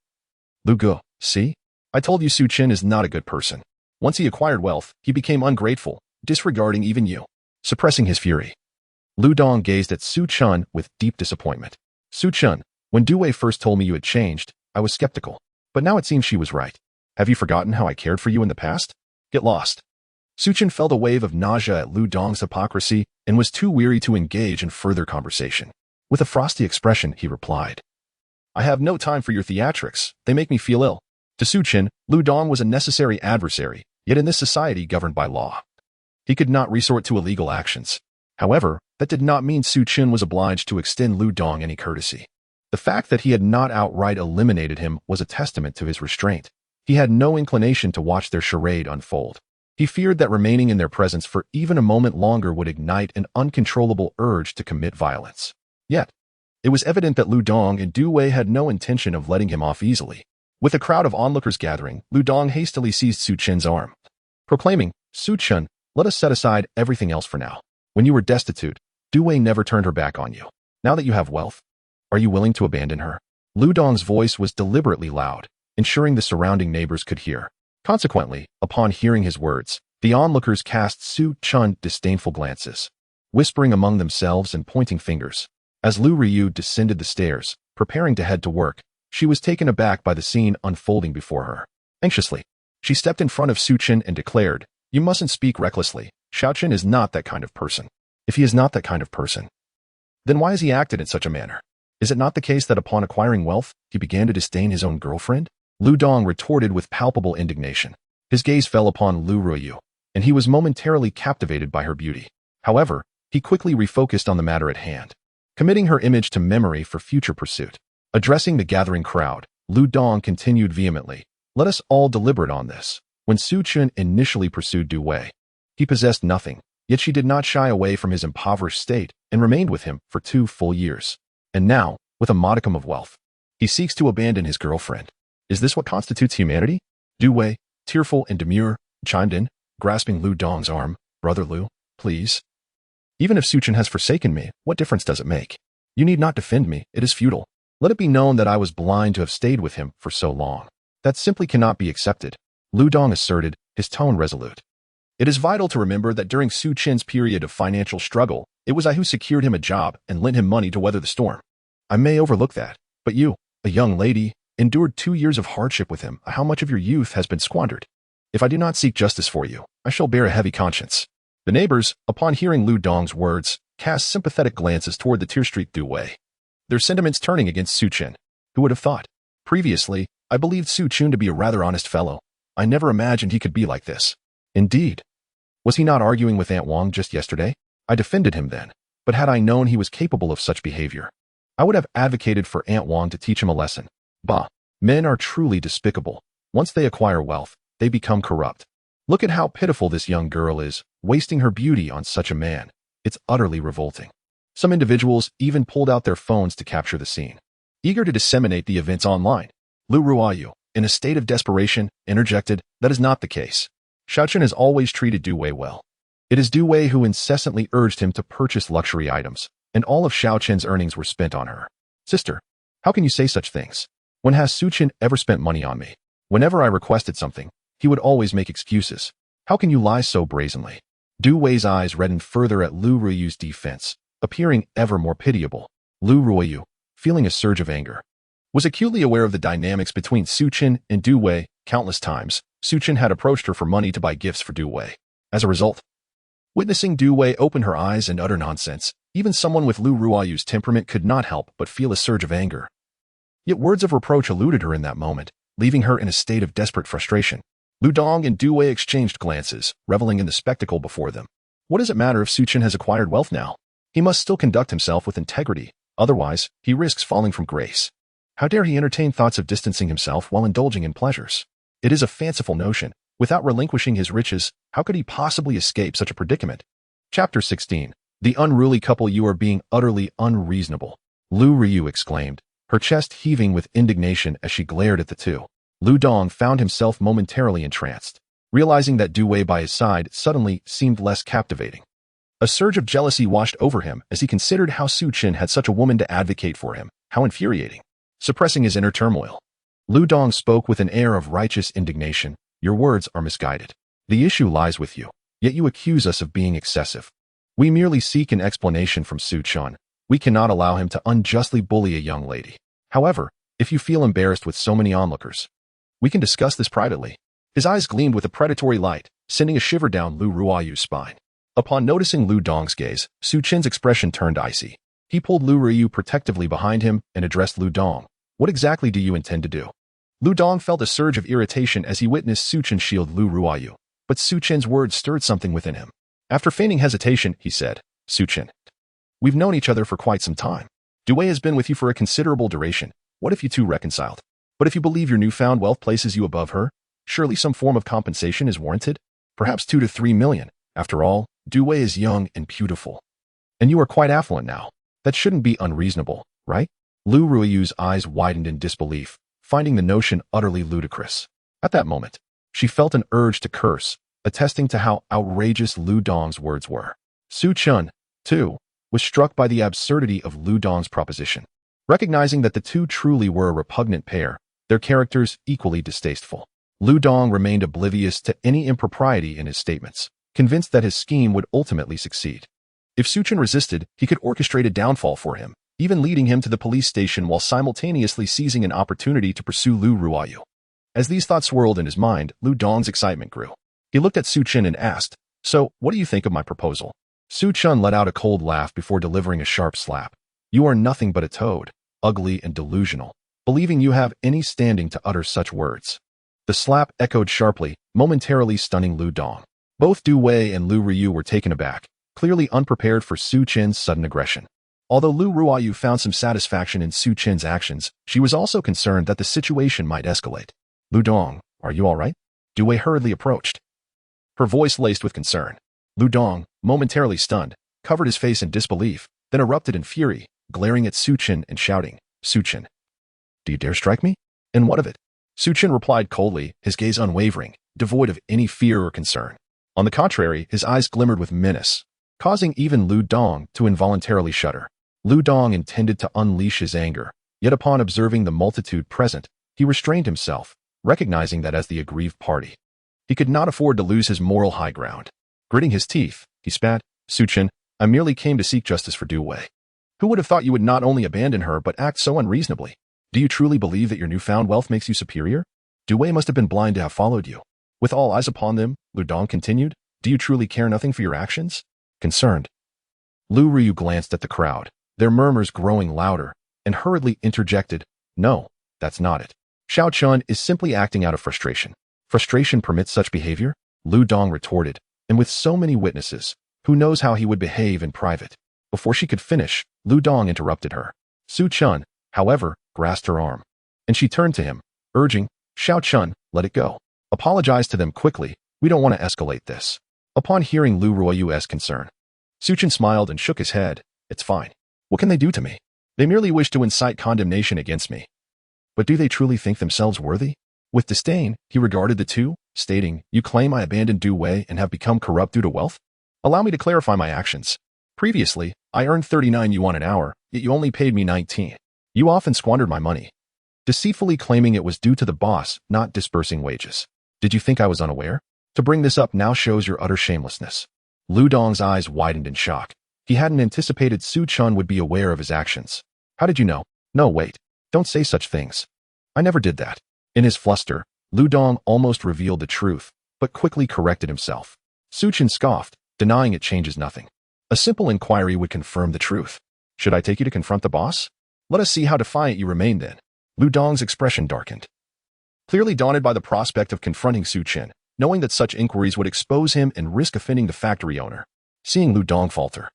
"Lu Ge, see? I told you Su Chen is not a good person. Once he acquired wealth, he became ungrateful, disregarding even you." Suppressing his fury, Lu Dong gazed at Su Chen with deep disappointment. "Su Chen, when Du Wei first told me you had changed, I was skeptical. But now it seems she was right. Have you forgotten how I cared for you in the past? Get lost." Su Chen felt a wave of nausea at Lu Dong's hypocrisy and was too weary to engage in further conversation. With a frosty expression, he replied, "I have no time for your theatrics. They make me feel ill." To Su Chen, Lu Dong was a necessary adversary, yet in this society governed by law, he could not resort to illegal actions. However, that did not mean Su Chen was obliged to extend Lu Dong any courtesy. The fact that he had not outright eliminated him was a testament to his restraint. He had no inclination to watch their charade unfold. He feared that remaining in their presence for even a moment longer would ignite an uncontrollable urge to commit violence. Yet, it was evident that Lu Dong and Du Wei had no intention of letting him off easily. With a crowd of onlookers gathering, Lu Dong hastily seized Su Chen's arm, proclaiming, "Su Chen, let us set aside everything else for now. When you were destitute, Du Wei never turned her back on you. Now that you have wealth, are you willing to abandon her?" Lu Dong's voice was deliberately loud, ensuring the surrounding neighbors could hear. Consequently, upon hearing his words, the onlookers cast Su Chen disdainful glances, whispering among themselves and pointing fingers. As Lu Ryu descended the stairs, preparing to head to work, she was taken aback by the scene unfolding before her. Anxiously, she stepped in front of Su Chen and declared, "You mustn't speak recklessly. Su Chen is not that kind of person. If he is not that kind of person, then why has he acted in such a manner? Is it not the case that upon acquiring wealth, he began to disdain his own girlfriend?" Lu Dong retorted with palpable indignation. His gaze fell upon Lu Ryu, and he was momentarily captivated by her beauty. However, he quickly refocused on the matter at hand, committing her image to memory for future pursuit. Addressing the gathering crowd, Lu Dong continued vehemently, "Let us all deliberate on this. When Su Chen initially pursued Du Wei, he possessed nothing, yet she did not shy away from his impoverished state and remained with him for 2 full years. And now, with a modicum of wealth, he seeks to abandon his girlfriend. Is this what constitutes humanity?" Du Wei, tearful and demure, chimed in, grasping Lu Dong's arm. "Brother Lu, please. Even if Su Chen has forsaken me, what difference does it make? You need not defend me, it is futile. Let it be known that I was blind to have stayed with him for so long. That simply cannot be accepted," Lu Dong asserted, his tone resolute. "It is vital to remember that during Su Chen's period of financial struggle, it was I who secured him a job and lent him money to weather the storm. I may overlook that, but you, a young lady, endured 2 years of hardship with him. How much of your youth has been squandered? If I do not seek justice for you, I shall bear a heavy conscience." The neighbors, upon hearing Lu Dong's words, cast sympathetic glances toward the tear-streaked Du Wei, their sentiments turning against Su Chen. Who would have thought? Previously, I believed Su Chen to be a rather honest fellow. I never imagined he could be like this. Indeed. Was he not arguing with Aunt Wang just yesterday? I defended him then, but had I known he was capable of such behavior, I would have advocated for Aunt Wang to teach him a lesson. Bah, men are truly despicable. Once they acquire wealth, they become corrupt. Look at how pitiful this young girl is, wasting her beauty on such a man. It's utterly revolting. Some individuals even pulled out their phones to capture the scene, eager to disseminate the events online. Lu Ryu, in a state of desperation, interjected, "That is not the case. Su Chen has always treated Du Wei well. It is Du Wei who incessantly urged him to purchase luxury items, and all of Su Chen's earnings were spent on her." "Sister, how can you say such things? When has Su Chen ever spent money on me? Whenever I requested something, he would always make excuses. How can you lie so brazenly?" Du Wei's eyes reddened further at Lu Ryu's defense, appearing ever more pitiable. Lu Ryu, feeling a surge of anger, was acutely aware of the dynamics between Su Chen and Du Wei. Countless times, Su Chen had approached her for money to buy gifts for Du Wei. As a result, witnessing Du Wei open her eyes and utter nonsense, Even someone with Lu Ruoyu's temperament could not help but feel a surge of anger. Yet words of reproach eluded her in that moment, leaving her in a state of desperate frustration. Lu Dong and Du Wei exchanged glances, reveling in the spectacle before them. What does it matter if Su Chen has acquired wealth now? He must still conduct himself with integrity, otherwise he risks falling from grace. How dare he entertain thoughts of distancing himself while indulging in pleasures? It is a fanciful notion. Without relinquishing his riches, how could he possibly escape such a predicament? Chapter 16. The unruly couple. You are being utterly unreasonable, Lu Ryu exclaimed, her chest heaving with indignation as she glared at the two. Lu Dong found himself momentarily entranced, realizing that Du Wei by his side suddenly seemed less captivating. A surge of jealousy washed over him as he considered how Su Chen had such a woman to advocate for him. How infuriating. Suppressing his inner turmoil, Lu Dong spoke with an air of righteous indignation. Your words are misguided. The issue lies with you, yet you accuse us of being excessive. We merely seek an explanation from Su Chen. We cannot allow him to unjustly bully a young lady. However, if you feel embarrassed with so many onlookers, we can discuss this privately. His eyes gleamed with a predatory light, sending a shiver down Lu Ruoyu's spine. Upon noticing Lu Dong's gaze, Su Chen's expression turned icy. He pulled Lu Ryu protectively behind him and addressed Lu Dong. What exactly do you intend to do? Lu Dong felt a surge of irritation as he witnessed Su Chen shield Lu Ruoyu, but Su Chen's words stirred something within him. After feigning hesitation, he said, Su Chen, we've known each other for quite some time. Du Wei has been with you for a considerable duration. What if you two reconciled? But if you believe your newfound wealth places you above her, surely some form of compensation is warranted? Perhaps 2 to 3 million. After all, Du Wei is young and beautiful. And you are quite affluent now. That shouldn't be unreasonable, right? Lu Ruoyu's eyes widened in disbelief, finding the notion utterly ludicrous. At that moment, she felt an urge to curse, attesting to how outrageous Lu Dong's words were. Su Chen, too, was struck by the absurdity of Lu Dong's proposition. Recognizing that the two truly were a repugnant pair, their characters equally distasteful, Lu Dong remained oblivious to any impropriety in his statements, convinced that his scheme would ultimately succeed. If Su Chen resisted, he could orchestrate a downfall for him, even leading him to the police station while simultaneously seizing an opportunity to pursue Lu Ruoyu. As these thoughts swirled in his mind, Lu Dong's excitement grew. He looked at Su Chen and asked, So, what do you think of my proposal? Su Chen let out a cold laugh before delivering a sharp slap. You are nothing but a toad, ugly and delusional, believing you have any standing to utter such words. The slap echoed sharply, momentarily stunning Lu Dong. Both Du Wei and Lu Ryu were taken aback, clearly unprepared for Su Chen's sudden aggression. Although Lu Ruoyu found some satisfaction in Su Chen's actions, she was also concerned that the situation might escalate. Lu Dong, are you all right? Du Wei hurriedly approached, her voice laced with concern. Lu Dong, momentarily stunned, covered his face in disbelief, then erupted in fury, glaring at Su Chen and shouting, Su Chen, do you dare strike me? And what of it? Su Chen replied coldly, his gaze unwavering, devoid of any fear or concern. On the contrary, his eyes glimmered with menace, causing even Lu Dong to involuntarily shudder. Lu Dong intended to unleash his anger, yet upon observing the multitude present, he restrained himself, recognizing that as the aggrieved party, he could not afford to lose his moral high ground. Gritting his teeth, he spat, Su Chen, I merely came to seek justice for Du Wei. Who would have thought you would not only abandon her but act so unreasonably? Do you truly believe that your newfound wealth makes you superior? Du Wei must have been blind to have followed you. With all eyes upon them, Lu Dong continued, do you truly care nothing for your actions? Concerned, Lu Ryu glanced at the crowd, their murmurs growing louder, and hurriedly interjected, No, that's not it. Xiao Chun is simply acting out of frustration. Frustration permits such behavior? Lu Dong retorted, and with so many witnesses, who knows how he would behave in private? Before she could finish, Lu Dong interrupted her. Su Chen, however, grasped her arm, and she turned to him, urging, Xiao Chun, let it go. Apologize to them quickly, we don't want to escalate this. Upon hearing Lu Ruoyu's concern, Su Chen smiled and shook his head, It's fine. What can they do to me? They merely wish to incite condemnation against me. But do they truly think themselves worthy? With disdain, he regarded the two, stating, You claim I abandoned Du Wei and have become corrupt due to wealth? Allow me to clarify my actions. Previously, I earned 39 yuan an hour, yet you only paid me 19. You often squandered my money, deceitfully claiming it was due to the boss not disbursing wages. Did you think I was unaware? To bring this up now shows your utter shamelessness. Lu Dong's eyes widened in shock. He hadn't anticipated Su Chen would be aware of his actions. How did you know? No, wait. Don't say such things. I never did that. In his fluster, Lu Dong almost revealed the truth, but quickly corrected himself. Su Chen scoffed, denying it changes nothing. A simple inquiry would confirm the truth. Should I take you to confront the boss? Let us see how defiant you remain then. Lu Dong's expression darkened. Clearly daunted by the prospect of confronting Su Chen, knowing that such inquiries would expose him and risk offending the factory owner. Seeing Lu Dong falter,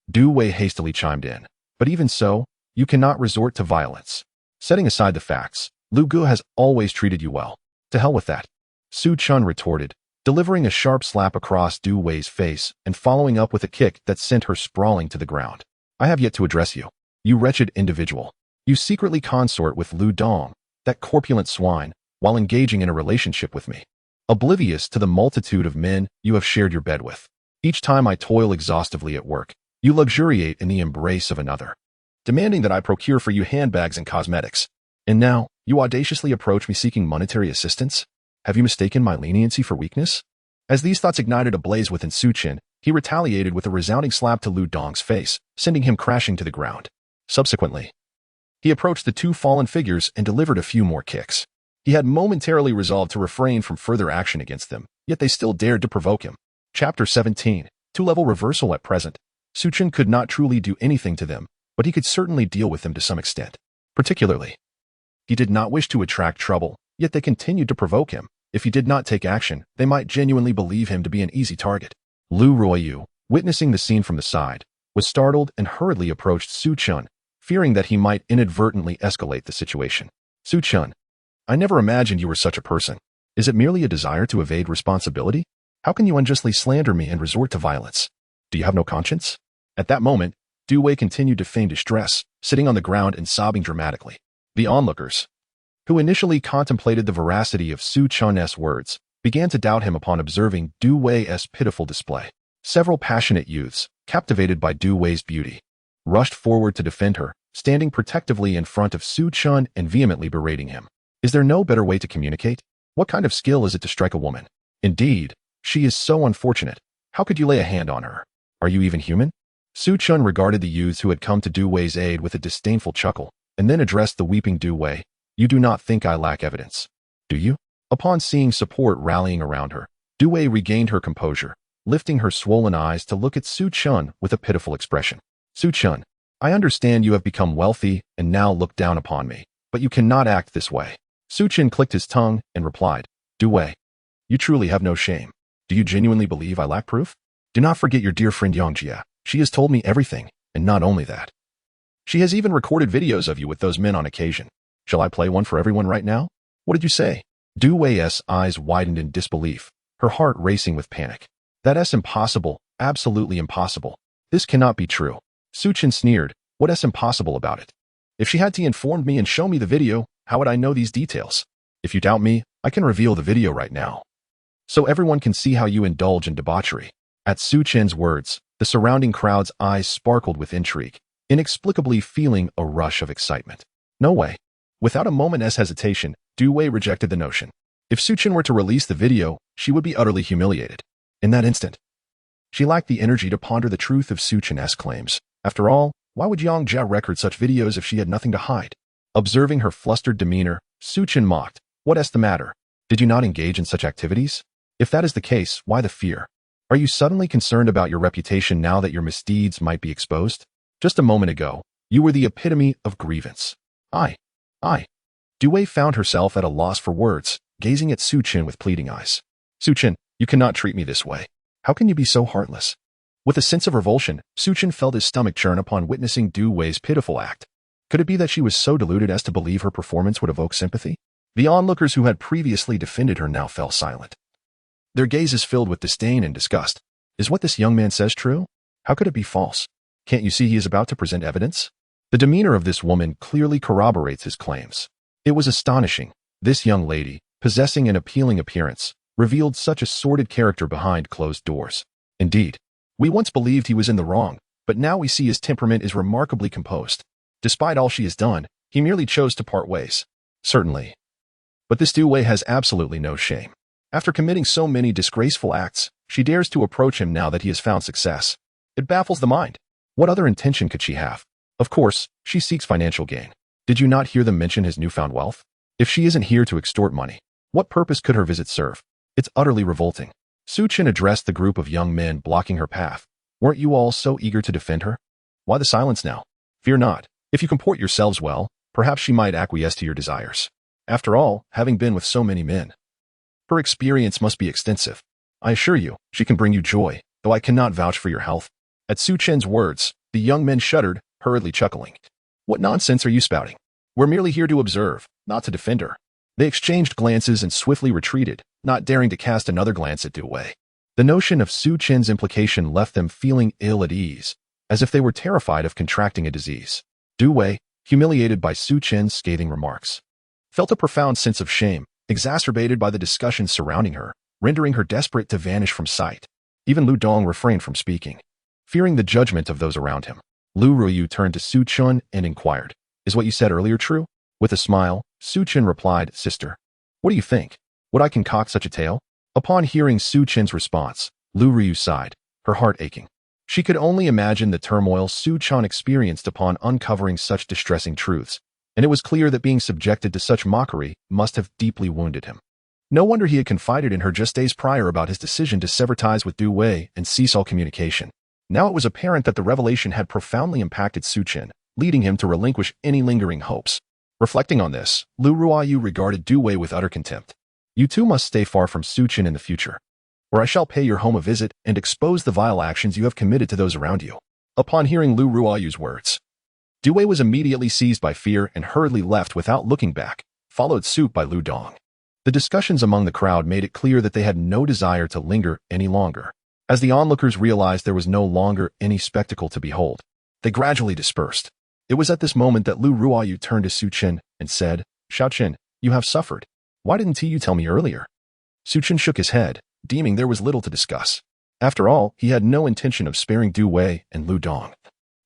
Du Wei hastily chimed in. But even so, you cannot resort to violence. Setting aside the facts, Lu Gu has always treated you well. To hell with that. Su Chen retorted, delivering a sharp slap across Du Wei's face and following up with a kick that sent her sprawling to the ground. I have yet to address you. You wretched individual. You secretly consort with Lu Dong, that corpulent swine, while engaging in a relationship with me. Oblivious to the multitude of men you have shared your bed with. Each time I toil exhaustively at work, you luxuriate in the embrace of another, demanding that I procure for you handbags and cosmetics. And now, you audaciously approach me seeking monetary assistance? Have you mistaken my leniency for weakness? As these thoughts ignited a blaze within Su Chen, he retaliated with a resounding slap to Lu Dong's face, sending him crashing to the ground. Subsequently, he approached the two fallen figures and delivered a few more kicks. He had momentarily resolved to refrain from further action against them, yet they still dared to provoke him. Chapter 17. Two-level reversal at present. Su Chen could not truly do anything to them, but he could certainly deal with them to some extent. Particularly, he did not wish to attract trouble, yet they continued to provoke him. If he did not take action, they might genuinely believe him to be an easy target. Lu Ruoyu, witnessing the scene from the side, was startled and hurriedly approached Su Chen, fearing that he might inadvertently escalate the situation. Su Chen, I never imagined you were such a person. Is it merely a desire to evade responsibility? How can you unjustly slander me and resort to violence? Do you have no conscience? At that moment, Du Wei continued to feign distress, sitting on the ground and sobbing dramatically. The onlookers, who initially contemplated the veracity of Su Chen's words, began to doubt him upon observing Du Wei's pitiful display. Several passionate youths, captivated by Du Wei's beauty, rushed forward to defend her, standing protectively in front of Su Chen and vehemently berating him. Is there no better way to communicate? What kind of skill is it to strike a woman? Indeed, she is so unfortunate. How could you lay a hand on her? Are you even human? Su Chen regarded the youths who had come to Du Wei's aid with a disdainful chuckle, and then addressed the weeping Du Wei. You do not think I lack evidence, do you? Upon seeing support rallying around her, Du Wei regained her composure, lifting her swollen eyes to look at Su Chen with a pitiful expression. Su Chen, I understand you have become wealthy and now look down upon me, but you cannot act this way. Su Chen clicked his tongue and replied, Du Wei, you truly have no shame. Do you genuinely believe I lack proof? Do not forget your dear friend Yang Jia. She has told me everything, and not only that. She has even recorded videos of you with those men on occasion. Shall I play one for everyone right now? What did you say? Du Wei's eyes widened in disbelief, her heart racing with panic. That's impossible, absolutely impossible. This cannot be true. Su Chen sneered, what's impossible about it? If she had to inform me and show me the video, how would I know these details? If you doubt me, I can reveal the video right now, so everyone can see how you indulge in debauchery. At Su Chen's words, the surrounding crowd's eyes sparkled with intrigue, inexplicably feeling a rush of excitement. No way. Without a moment's hesitation, Du Wei rejected the notion. If Su Chen were to release the video, she would be utterly humiliated. In that instant, she lacked the energy to ponder the truth of Su Chen's claims. After all, why would Yang Jia record such videos if she had nothing to hide? Observing her flustered demeanor, Su Chen mocked. What's the matter? Did you not engage in such activities? If that is the case, why the fear? Are you suddenly concerned about your reputation now that your misdeeds might be exposed? Just a moment ago, you were the epitome of grievance. I. Du Wei found herself at a loss for words, gazing at Su Chen with pleading eyes. Su Chen, you cannot treat me this way. How can you be so heartless? With a sense of revulsion, Su Chen felt his stomach churn upon witnessing Du Wei's pitiful act. Could it be that she was so deluded as to believe her performance would evoke sympathy? The onlookers who had previously defended her now fell silent. Their gazes filled with disdain and disgust. Is what this young man says true? How could it be false? Can't you see he is about to present evidence? The demeanor of this woman clearly corroborates his claims. It was astonishing. This young lady, possessing an appealing appearance, revealed such a sordid character behind closed doors. Indeed, we once believed he was in the wrong, but now we see his temperament is remarkably composed. Despite all she has done, he merely chose to part ways. Certainly. But this Du Wei has absolutely no shame. After committing so many disgraceful acts, she dares to approach him now that he has found success. It baffles the mind. What other intention could she have? Of course, she seeks financial gain. Did you not hear them mention his newfound wealth? If she isn't here to extort money, what purpose could her visit serve? It's utterly revolting. Su Chen addressed the group of young men blocking her path, Weren't you all so eager to defend her? Why the silence now? Fear not. If you comport yourselves well, perhaps she might acquiesce to your desires. After all, having been with so many men, her experience must be extensive. I assure you, she can bring you joy, though I cannot vouch for your health." At Su Chen's words, the young men shuddered, hurriedly chuckling. "What nonsense are you spouting? We're merely here to observe, not to defend her." They exchanged glances and swiftly retreated, not daring to cast another glance at Du Wei. The notion of Su Chen's implication left them feeling ill at ease, as if they were terrified of contracting a disease. Du Wei, humiliated by Su Chen's scathing remarks, felt a profound sense of shame, exacerbated by the discussions surrounding her, rendering her desperate to vanish from sight. Even Lu Dong refrained from speaking, fearing the judgment of those around him. Lu Ruyu turned to Su Chen and inquired, "Is what you said earlier true?" With a smile, Su Chen replied, "Sister, what do you think? Would I concoct such a tale?" Upon hearing Su Chen's response, Lu Ruyu sighed, her heart aching. She could only imagine the turmoil Su Chen experienced upon uncovering such distressing truths, and it was clear that being subjected to such mockery must have deeply wounded him. No wonder he had confided in her just days prior about his decision to sever ties with Du Wei and cease all communication. Now it was apparent that the revelation had profoundly impacted Su Chen, leading him to relinquish any lingering hopes. Reflecting on this, Lu Ruoyu regarded Du Wei with utter contempt. "You two must stay far from Su Chen in the future, or I shall pay your home a visit and expose the vile actions you have committed to those around you." Upon hearing Lu Ruoyu's words, Du Wei was immediately seized by fear and hurriedly left without looking back, followed suit by Lu Dong. The discussions among the crowd made it clear that they had no desire to linger any longer. As the onlookers realized there was no longer any spectacle to behold, they gradually dispersed. It was at this moment that Lu Ruoyu turned to Su Chen and said, "Su Chen, you have suffered. Why didn't you tell me earlier?" Su Chen shook his head, deeming there was little to discuss. After all, he had no intention of sparing Du Wei and Lu Dong.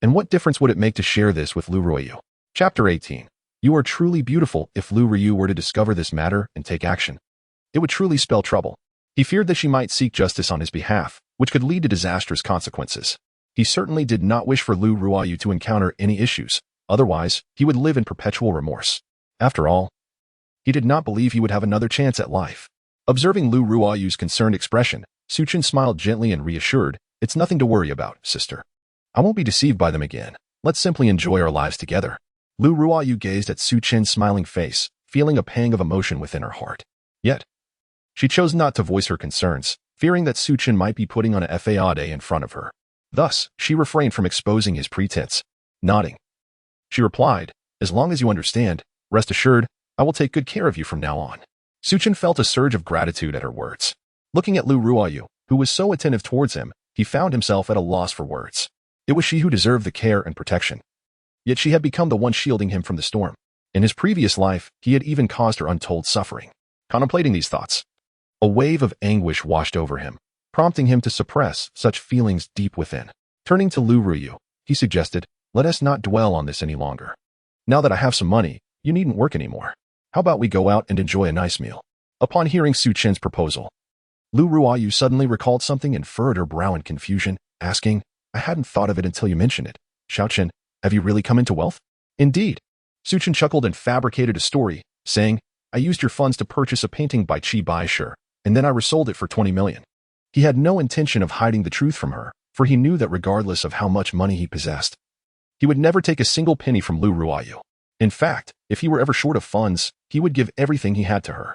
And what difference would it make to share this with Lu Ruoyu? Chapter 18. You are truly beautiful. If Lu Ruoyu were to discover this matter and take action, it would truly spell trouble. He feared that she might seek justice on his behalf, which could lead to disastrous consequences. He certainly did not wish for Lu Ruoyu to encounter any issues, otherwise he would live in perpetual remorse. After all, he did not believe he would have another chance at life. Observing Lu Ruoyu's concerned expression, Su Chen smiled gently and reassured, "It's nothing to worry about, sister. I won't be deceived by them again. Let's simply enjoy our lives together." Lu Ruoyu gazed at Su Chen's smiling face, feeling a pang of emotion within her heart. Yet, she chose not to voice her concerns, fearing that Su Chen might be putting on a fade in front of her. Thus, she refrained from exposing his pretense. Nodding, she replied, "As long as you understand, rest assured, I will take good care of you from now on." Su Chen felt a surge of gratitude at her words. Looking at Lu Ruoyu, who was so attentive towards him, he found himself at a loss for words. It was she who deserved the care and protection. Yet she had become the one shielding him from the storm. In his previous life, he had even caused her untold suffering. Contemplating these thoughts, a wave of anguish washed over him, prompting him to suppress such feelings deep within. Turning to Lu Ruoyu, he suggested, "Let us not dwell on this any longer. Now that I have some money, you needn't work anymore. How about we go out and enjoy a nice meal?" Upon hearing Su Chen's proposal, Lu Ruoyu suddenly recalled something and furrowed her brow in confusion, asking, "I hadn't thought of it until you mentioned it. Su Chen, have you really come into wealth?" "Indeed." Su Chen chuckled and fabricated a story, saying, "I used your funds to purchase a painting by Qi Baishe, and then I resold it for 20 million. He had no intention of hiding the truth from her, for he knew that regardless of how much money he possessed, he would never take a single penny from Lu Ruoyu. In fact, if he were ever short of funds, he would give everything he had to her."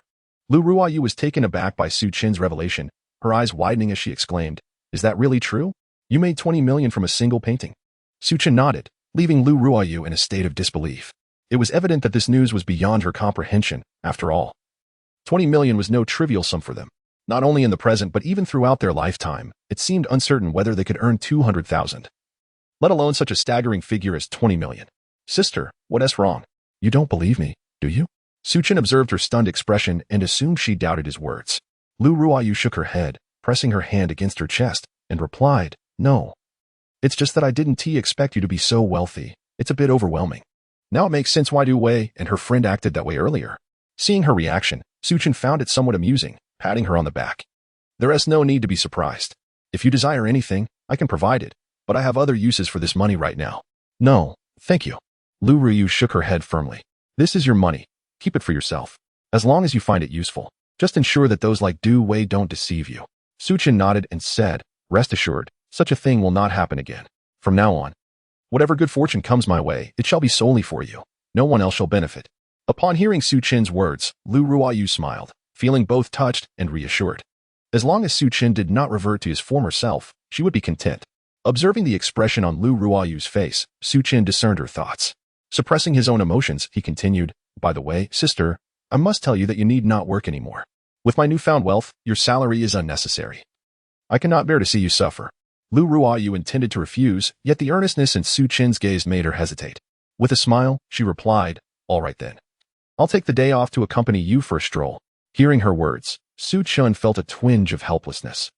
Lu Ruoyu was taken aback by Su Chen's revelation, her eyes widening as she exclaimed, "Is that really true? You made 20 million from a single painting?" Su Chen nodded, leaving Lu Ruoyu in a state of disbelief. It was evident that this news was beyond her comprehension, after all. 20 million was no trivial sum for them. Not only in the present but even throughout their lifetime, it seemed uncertain whether they could earn 200,000. Let alone such a staggering figure as 20 million. "Sister, what is wrong? You don't believe me, do you?" Su Chen observed her stunned expression and assumed she doubted his words. Lu Ruoyu shook her head, pressing her hand against her chest, and replied, "No. It's just that I didn't expect you to be so wealthy. It's a bit overwhelming. Now it makes sense why Du Wei and her friend acted that way earlier." Seeing her reaction, Su Chen found it somewhat amusing, patting her on the back. "There is no need to be surprised. If you desire anything, I can provide it, but I have other uses for this money right now." "No, thank you." Lu Ruoyu shook her head firmly. "This is your money. Keep it for yourself. As long as you find it useful. Just ensure that those like Du Wei don't deceive you." Su Chen nodded and said, "Rest assured, Such a thing will not happen again. From now on, whatever good fortune comes my way, it shall be solely for you. No one else shall benefit." Upon hearing Su Chen's words, Lu Ruoyu smiled, feeling both touched and reassured. As long as Su Chen did not revert to his former self, she would be content. Observing the expression on Lu Ruoyu's face, Su Chen discerned her thoughts. Suppressing his own emotions, he continued, "By the way, sister, I must tell you that you need not work anymore. With my newfound wealth, your salary is unnecessary. I cannot bear to see you suffer." Lu Ruoyu intended to refuse, yet the earnestness in Su Chen's gaze made her hesitate. With a smile, she replied, "All right then. I'll take the day off to accompany you for a stroll." Hearing her words, Su Chen felt a twinge of helplessness.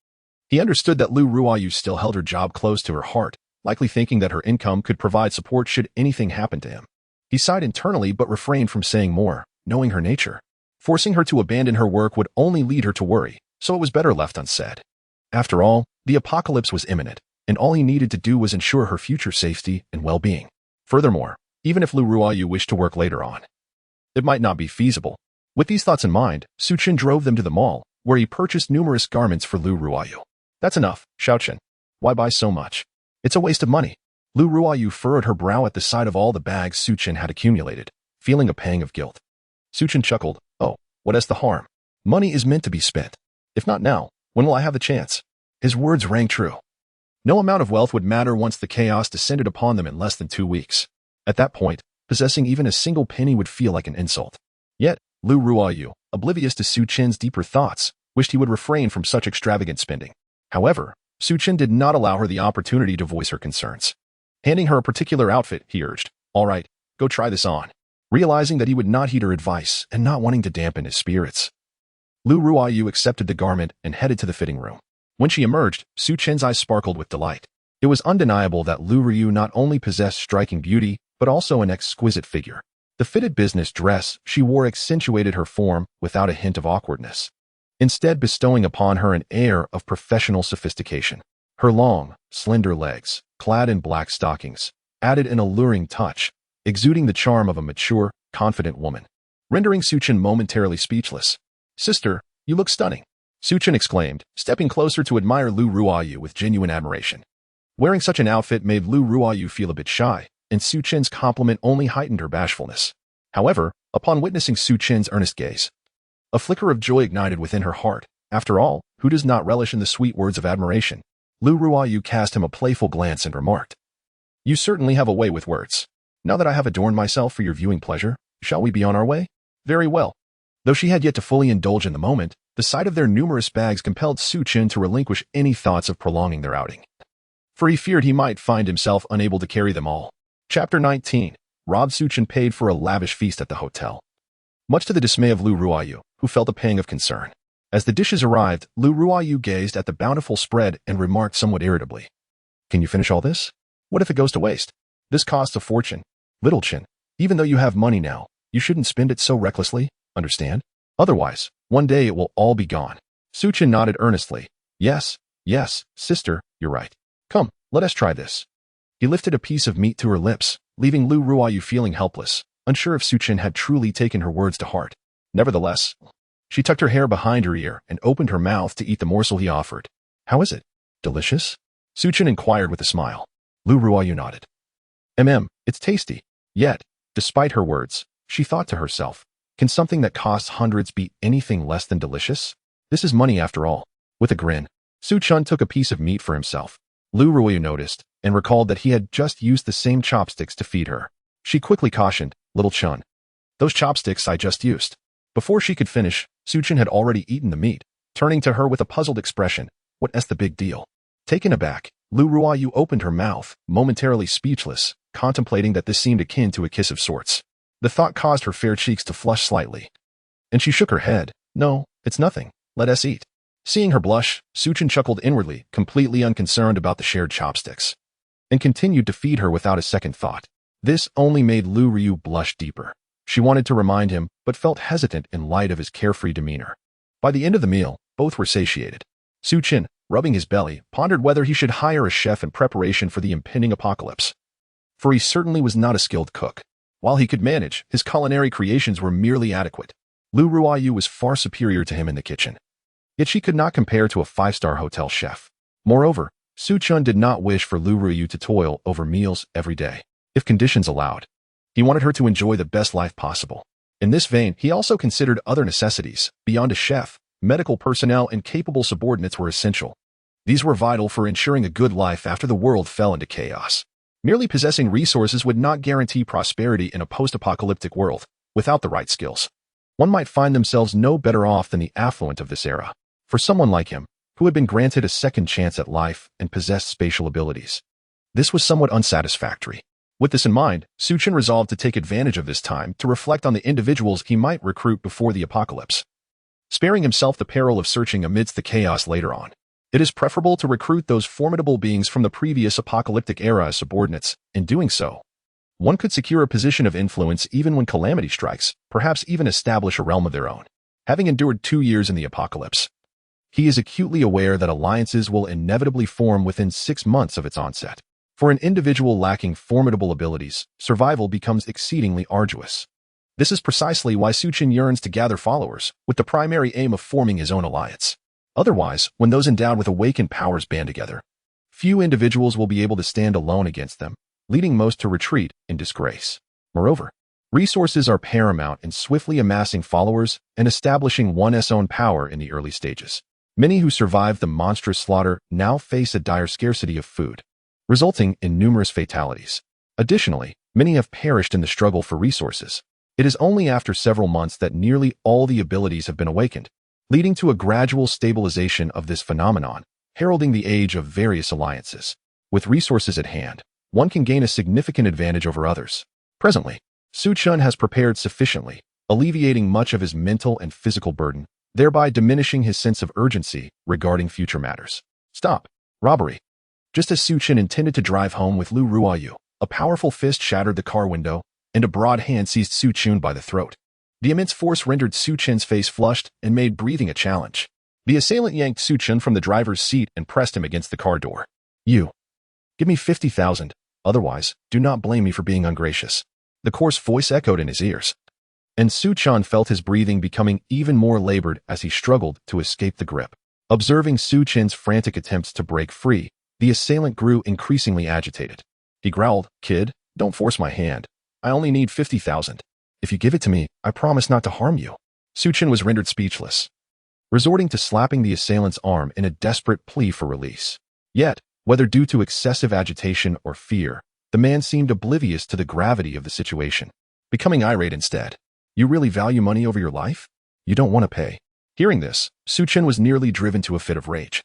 He understood that Lu Ruoyu still held her job close to her heart, likely thinking that her income could provide support should anything happen to him. He sighed internally but refrained from saying more, knowing her nature. Forcing her to abandon her work would only lead her to worry, so it was better left unsaid. After all, the apocalypse was imminent, and all he needed to do was ensure her future safety and well-being. Furthermore, even if Lu Ruoyu wished to work later on, it might not be feasible. With these thoughts in mind, Su Chen drove them to the mall, where he purchased numerous garments for Lu Ruoyu. "That's enough, Su Chen. Why buy so much? It's a waste of money." Lu Ruoyu furrowed her brow at the sight of all the bags Su Chen had accumulated, feeling a pang of guilt. Su Chen chuckled, "Oh, what is the harm? Money is meant to be spent. If not now, when will I have the chance?" His words rang true. No amount of wealth would matter once the chaos descended upon them in less than 2 weeks. At that point, possessing even a single penny would feel like an insult. Yet, Lu Ruoyu, oblivious to Su Chen's deeper thoughts, wished he would refrain from such extravagant spending. However, Su Chen did not allow her the opportunity to voice her concerns. Handing her a particular outfit, he urged, "All right, go try this on." Realizing that he would not heed her advice and not wanting to dampen his spirits, Lu Ruoyu accepted the garment and headed to the fitting room. When she emerged, Su Chen's eyes sparkled with delight. It was undeniable that Lu Ruoyu not only possessed striking beauty, but also an exquisite figure. The fitted business dress she wore accentuated her form without a hint of awkwardness, instead bestowing upon her an air of professional sophistication. Her long, slender legs, clad in black stockings, added an alluring touch, exuding the charm of a mature, confident woman, rendering Su Chen momentarily speechless. "Sister, you look stunning," Su Chen exclaimed, stepping closer to admire Lu Ruoyu with genuine admiration. Wearing such an outfit made Lu Ruoyu feel a bit shy, and Su Chen's compliment only heightened her bashfulness. However, upon witnessing Su Chen's earnest gaze, a flicker of joy ignited within her heart. After all, who does not relish in the sweet words of admiration? Lu Ruoyu cast him a playful glance and remarked, "You certainly have a way with words. Now that I have adorned myself for your viewing pleasure, shall we be on our way?" "Very well." Though she had yet to fully indulge in the moment, the sight of their numerous bags compelled Su Chen to relinquish any thoughts of prolonging their outing, for he feared he might find himself unable to carry them all. Chapter 19. Su Chen paid for a lavish feast at the hotel, much to the dismay of Lu Ruoyu, who felt a pang of concern. As the dishes arrived, Lu Ruoyu gazed at the bountiful spread and remarked somewhat irritably, "Can you finish all this? What if it goes to waste? This costs a fortune. Little Chen, even though you have money now, you shouldn't spend it so recklessly, understand? Otherwise, one day it will all be gone." Su Chen nodded earnestly. Yes, sister, you're right. Come, let us try this." He lifted a piece of meat to her lips, leaving Lu Ruoyu feeling helpless, unsure if Su Chen had truly taken her words to heart. Nevertheless, she tucked her hair behind her ear and opened her mouth to eat the morsel he offered. "How is it? Delicious?" Su Chen inquired with a smile. Lu Ruoyu nodded. It's tasty." Yet, despite her words, she thought to herself, can something that costs hundreds be anything less than delicious? This is money after all. With a grin, Su Chen took a piece of meat for himself. Lu Ruoyu noticed and recalled that he had just used the same chopsticks to feed her. She quickly cautioned, "Little Chen, those chopsticks I just used." Before she could finish, Su Chen had already eaten the meat, turning to her with a puzzled expression. "What's the big deal?" Taken aback, Lu Ruoyu opened her mouth, momentarily speechless, contemplating that this seemed akin to a kiss of sorts. The thought caused her fair cheeks to flush slightly, and she shook her head. "No, it's nothing. Let us eat." Seeing her blush, Su Chen chuckled inwardly, completely unconcerned about the shared chopsticks, and continued to feed her without a second thought. This only made Lu Ruoyu blush deeper. She wanted to remind him, but felt hesitant in light of his carefree demeanor. By the end of the meal, both were satiated. Su Chen, rubbing his belly, pondered whether he should hire a chef in preparation for the impending apocalypse, for he certainly was not a skilled cook. While he could manage, his culinary creations were merely adequate. Lu Ruoyu was far superior to him in the kitchen, yet she could not compare to a 5-star hotel chef. Moreover, Su Chen did not wish for Lu Ruyu to toil over meals every day, if conditions allowed. He wanted her to enjoy the best life possible. In this vein, he also considered other necessities. Beyond a chef, medical personnel and capable subordinates were essential. These were vital for ensuring a good life after the world fell into chaos. Merely possessing resources would not guarantee prosperity in a post-apocalyptic world without the right skills. One might find themselves no better off than the affluent of this era. For someone like him, who had been granted a second chance at life and possessed spatial abilities, this was somewhat unsatisfactory. With this in mind, Su Chen resolved to take advantage of this time to reflect on the individuals he might recruit before the apocalypse, sparing himself the peril of searching amidst the chaos later on. It is preferable to recruit those formidable beings from the previous apocalyptic era as subordinates. In doing so, one could secure a position of influence even when calamity strikes, perhaps even establish a realm of their own. Having endured 2 years in the apocalypse, he is acutely aware that alliances will inevitably form within 6 months of its onset. For an individual lacking formidable abilities, survival becomes exceedingly arduous. This is precisely why Su Chen yearns to gather followers, with the primary aim of forming his own alliance. Otherwise, when those endowed with awakened powers band together, few individuals will be able to stand alone against them, leading most to retreat in disgrace. Moreover, resources are paramount in swiftly amassing followers and establishing one's own power in the early stages. Many who survived the monstrous slaughter now face a dire scarcity of food, resulting in numerous fatalities. Additionally, many have perished in the struggle for resources. It is only after several months that nearly all the abilities have been awakened, leading to a gradual stabilization of this phenomenon, heralding the age of various alliances. With resources at hand, one can gain a significant advantage over others. Presently, Su Chen has prepared sufficiently, alleviating much of his mental and physical burden, thereby diminishing his sense of urgency regarding future matters. Stop. Robbery. Just as Su Chen intended to drive home with Lu Ruyu, a powerful fist shattered the car window, and a broad hand seized Su Chen by the throat. The immense force rendered Su Chen's face flushed and made breathing a challenge. The assailant yanked Su Chen from the driver's seat and pressed him against the car door. You. Give me 50,000. Otherwise, do not blame me for being ungracious. The coarse voice echoed in his ears, and Su Chen felt his breathing becoming even more labored as he struggled to escape the grip. Observing Su Chen's frantic attempts to break free, the assailant grew increasingly agitated. He growled, "Kid, don't force my hand. I only need 50,000. If you give it to me, I promise not to harm you." Su Chen was rendered speechless, resorting to slapping the assailant's arm in a desperate plea for release. Yet, whether due to excessive agitation or fear, the man seemed oblivious to the gravity of the situation, becoming irate instead. "You really value money over your life? You don't want to pay." Hearing this, Su Chen was nearly driven to a fit of rage,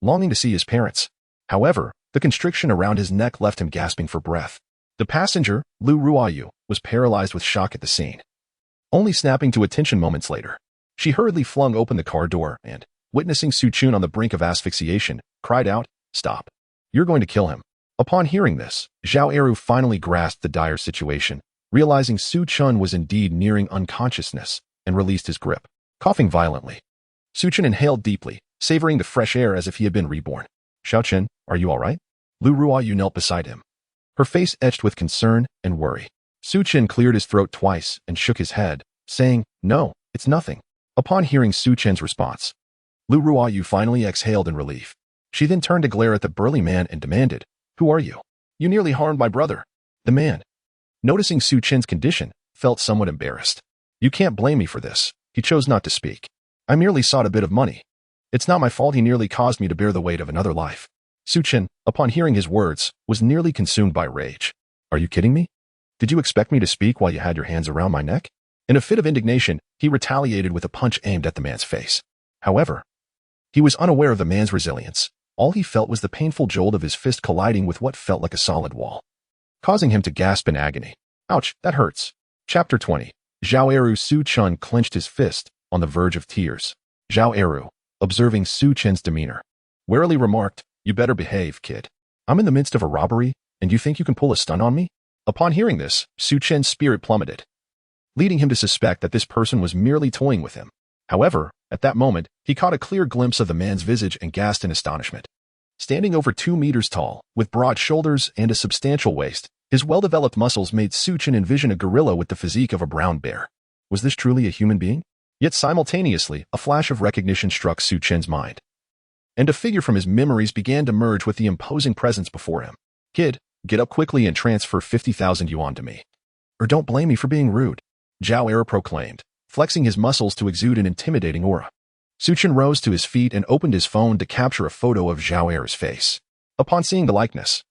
longing to see his parents. However, the constriction around his neck left him gasping for breath. The passenger, Lu Ruyu, was paralyzed with shock at the scene. Only snapping to attention moments later, she hurriedly flung open the car door and, witnessing Su Chen on the brink of asphyxiation, cried out, "Stop. You're going to kill him." Upon hearing this, Zhao Eru finally grasped the dire situation, realizing Su Chen was indeed nearing unconsciousness, and released his grip. Coughing violently, Su Chen inhaled deeply, savoring the fresh air as if he had been reborn. "Xiao Chen, are you all right?" Lu Ruyu knelt beside him, her face etched with concern and worry. Su Chen cleared his throat twice and shook his head, saying, "No, it's nothing." Upon hearing Su Chen's response, Lu Ruyu finally exhaled in relief. She then turned to glare at the burly man and demanded, "Who are you? You nearly harmed my brother." The man, noticing Su Chen's condition, felt somewhat embarrassed. "You can't blame me for this." He chose not to speak. "I merely sought a bit of money. It's not my fault he nearly caused me to bear the weight of another life." Su Chen, upon hearing his words, was nearly consumed by rage. "Are you kidding me? Did you expect me to speak while you had your hands around my neck?" In a fit of indignation, he retaliated with a punch aimed at the man's face. However, he was unaware of the man's resilience. All he felt was the painful jolt of his fist colliding with what felt like a solid wall, causing him to gasp in agony. "Ouch, that hurts." Chapter 20. Zhao Eru. Su Chen clenched his fist, on the verge of tears. Zhao Eru, observing Su Chen's demeanor, warily remarked, "You better behave, kid. I'm in the midst of a robbery, and you think you can pull a stunt on me?" Upon hearing this, Su Chen's spirit plummeted, leading him to suspect that this person was merely toying with him. However, at that moment, he caught a clear glimpse of the man's visage and gasped in astonishment. Standing over 2 meters tall, with broad shoulders and a substantial waist, his well-developed muscles made Su Chen envision a gorilla with the physique of a brown bear. Was this truly a human being? Yet simultaneously, a flash of recognition struck Su Chen's mind, and a figure from his memories began to merge with the imposing presence before him. Kid, get up quickly and transfer 50,000 yuan to me. Or don't blame me for being rude, Zhao Era proclaimed, flexing his muscles to exude an intimidating aura. Su Chen rose to his feet and opened his phone to capture a photo of Zhao Era's face. Upon seeing the likeness,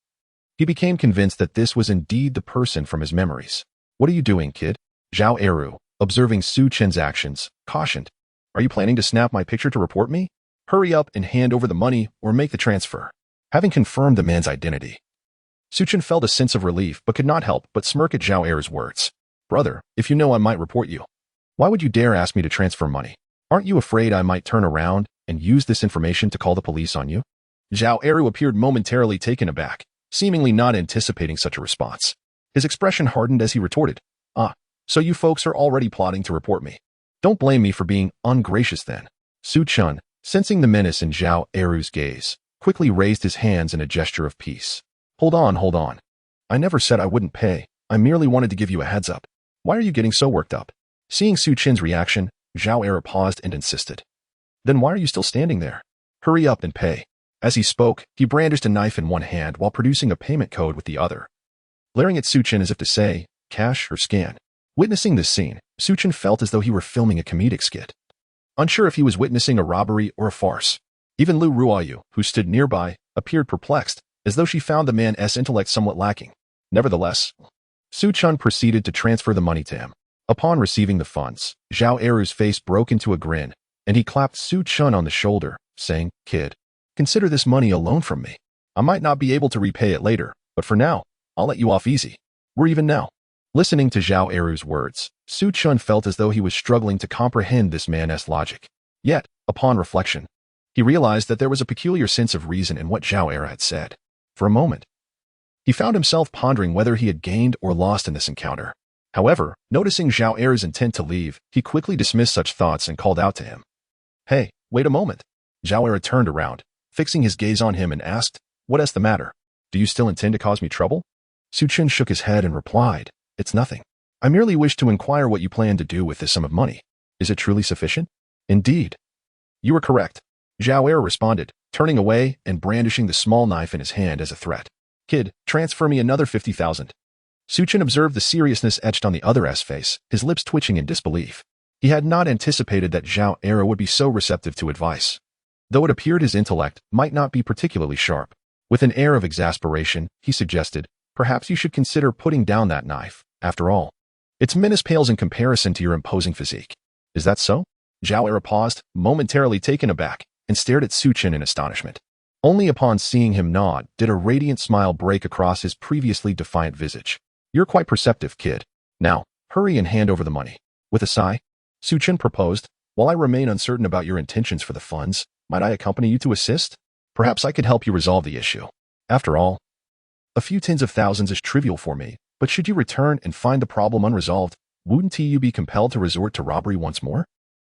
he became convinced that this was indeed the person from his memories. What are you doing, kid? Zhao Eru, observing Su Chen's actions, cautioned. Are you planning to snap my picture to report me? Hurry up and hand over the money or make the transfer. Having confirmed the man's identity, Su Chen felt a sense of relief but could not help but smirk at Zhao Era's words. Brother, if you know I might report you, why would you dare ask me to transfer money? Aren't you afraid I might turn around and use this information to call the police on you? Zhao Eru appeared momentarily taken aback, seemingly not anticipating such a response. His expression hardened as he retorted, so you folks are already plotting to report me. Don't blame me for being ungracious then. Su Chen, sensing the menace in Zhao Eru's gaze, quickly raised his hands in a gesture of peace. Hold on. I never said I wouldn't pay. I merely wanted to give you a heads up. Why are you getting so worked up? Seeing Su Chen's reaction, Zhao Era paused and insisted. Then why are you still standing there? Hurry up and pay. As he spoke, he brandished a knife in one hand while producing a payment code with the other, glaring at Su Chen as if to say, cash or scan. Witnessing this scene, Su Chen felt as though he were filming a comedic skit. Unsure if he was witnessing a robbery or a farce. Even Lu Ruoyu, who stood nearby, appeared perplexed, as though she found the man's intellect somewhat lacking. Nevertheless, Su Chen proceeded to transfer the money to him. Upon receiving the funds, Zhao Eru's face broke into a grin, and he clapped Su Chen on the shoulder, saying, Kid, consider this money a loan from me. I might not be able to repay it later, but for now, I'll let you off easy. We're even now. Listening to Zhao Eru's words, Su Chen felt as though he was struggling to comprehend this man's logic. Yet, upon reflection, he realized that there was a peculiar sense of reason in what Zhao Eru had said. For a moment, he found himself pondering whether he had gained or lost in this encounter. However, noticing Zhao Eru's intent to leave, he quickly dismissed such thoughts and called out to him. Hey, wait a moment. Zhao Eru turned around, fixing his gaze on him and asked, What is the matter? Do you still intend to cause me trouble? Su Chen shook his head and replied, It's nothing. I merely wish to inquire what you plan to do with this sum of money. Is it truly sufficient? Indeed. You are correct. Zhao Eru responded, turning away and brandishing the small knife in his hand as a threat. Kid, transfer me another 50,000. Su Chen observed the seriousness etched on the other's face, his lips twitching in disbelief. He had not anticipated that Zhao Eru would be so receptive to advice, though it appeared his intellect might not be particularly sharp. With an air of exasperation, he suggested, Perhaps you should consider putting down that knife. After all, its menace pales in comparison to your imposing physique. Is that so? Zhao Eru paused, momentarily taken aback, and stared at Su Chen in astonishment. Only upon seeing him nod did a radiant smile break across his previously defiant visage. You're quite perceptive, kid. Now, hurry and hand over the money. With a sigh, Su Chen proposed, While I remain uncertain about your intentions for the funds, might I accompany you to assist? Perhaps I could help you resolve the issue. After all, a few tens of thousands is trivial for me, but should you return and find the problem unresolved, wouldn't you be compelled to resort to robbery once more?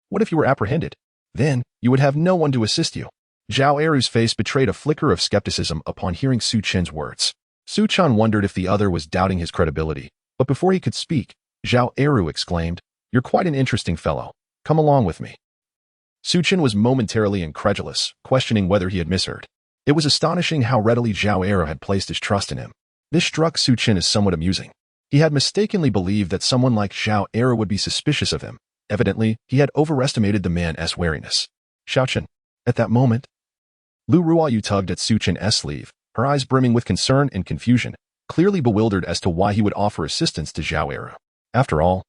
What if you were apprehended? Then, you would have no one to assist you. Zhao Eru's face betrayed a flicker of skepticism upon hearing Su Chen's words. Su Chen wondered if the other was doubting his credibility, but before he could speak, Zhao Eru exclaimed, You're quite an interesting fellow. Come along with me. Su Chen was momentarily incredulous, questioning whether he had misheard. It was astonishing how readily Zhao Eru had placed his trust in him. This struck Su Chen as somewhat amusing. He had mistakenly believed that someone like Zhao Eru would be suspicious of him. Evidently, he had overestimated the man's wariness. Su Chen. At that moment, Lu Ruoyu tugged at Su Chen's sleeve, her eyes brimming with concern and confusion, clearly bewildered as to why he would offer assistance to Zhao Eru. After all,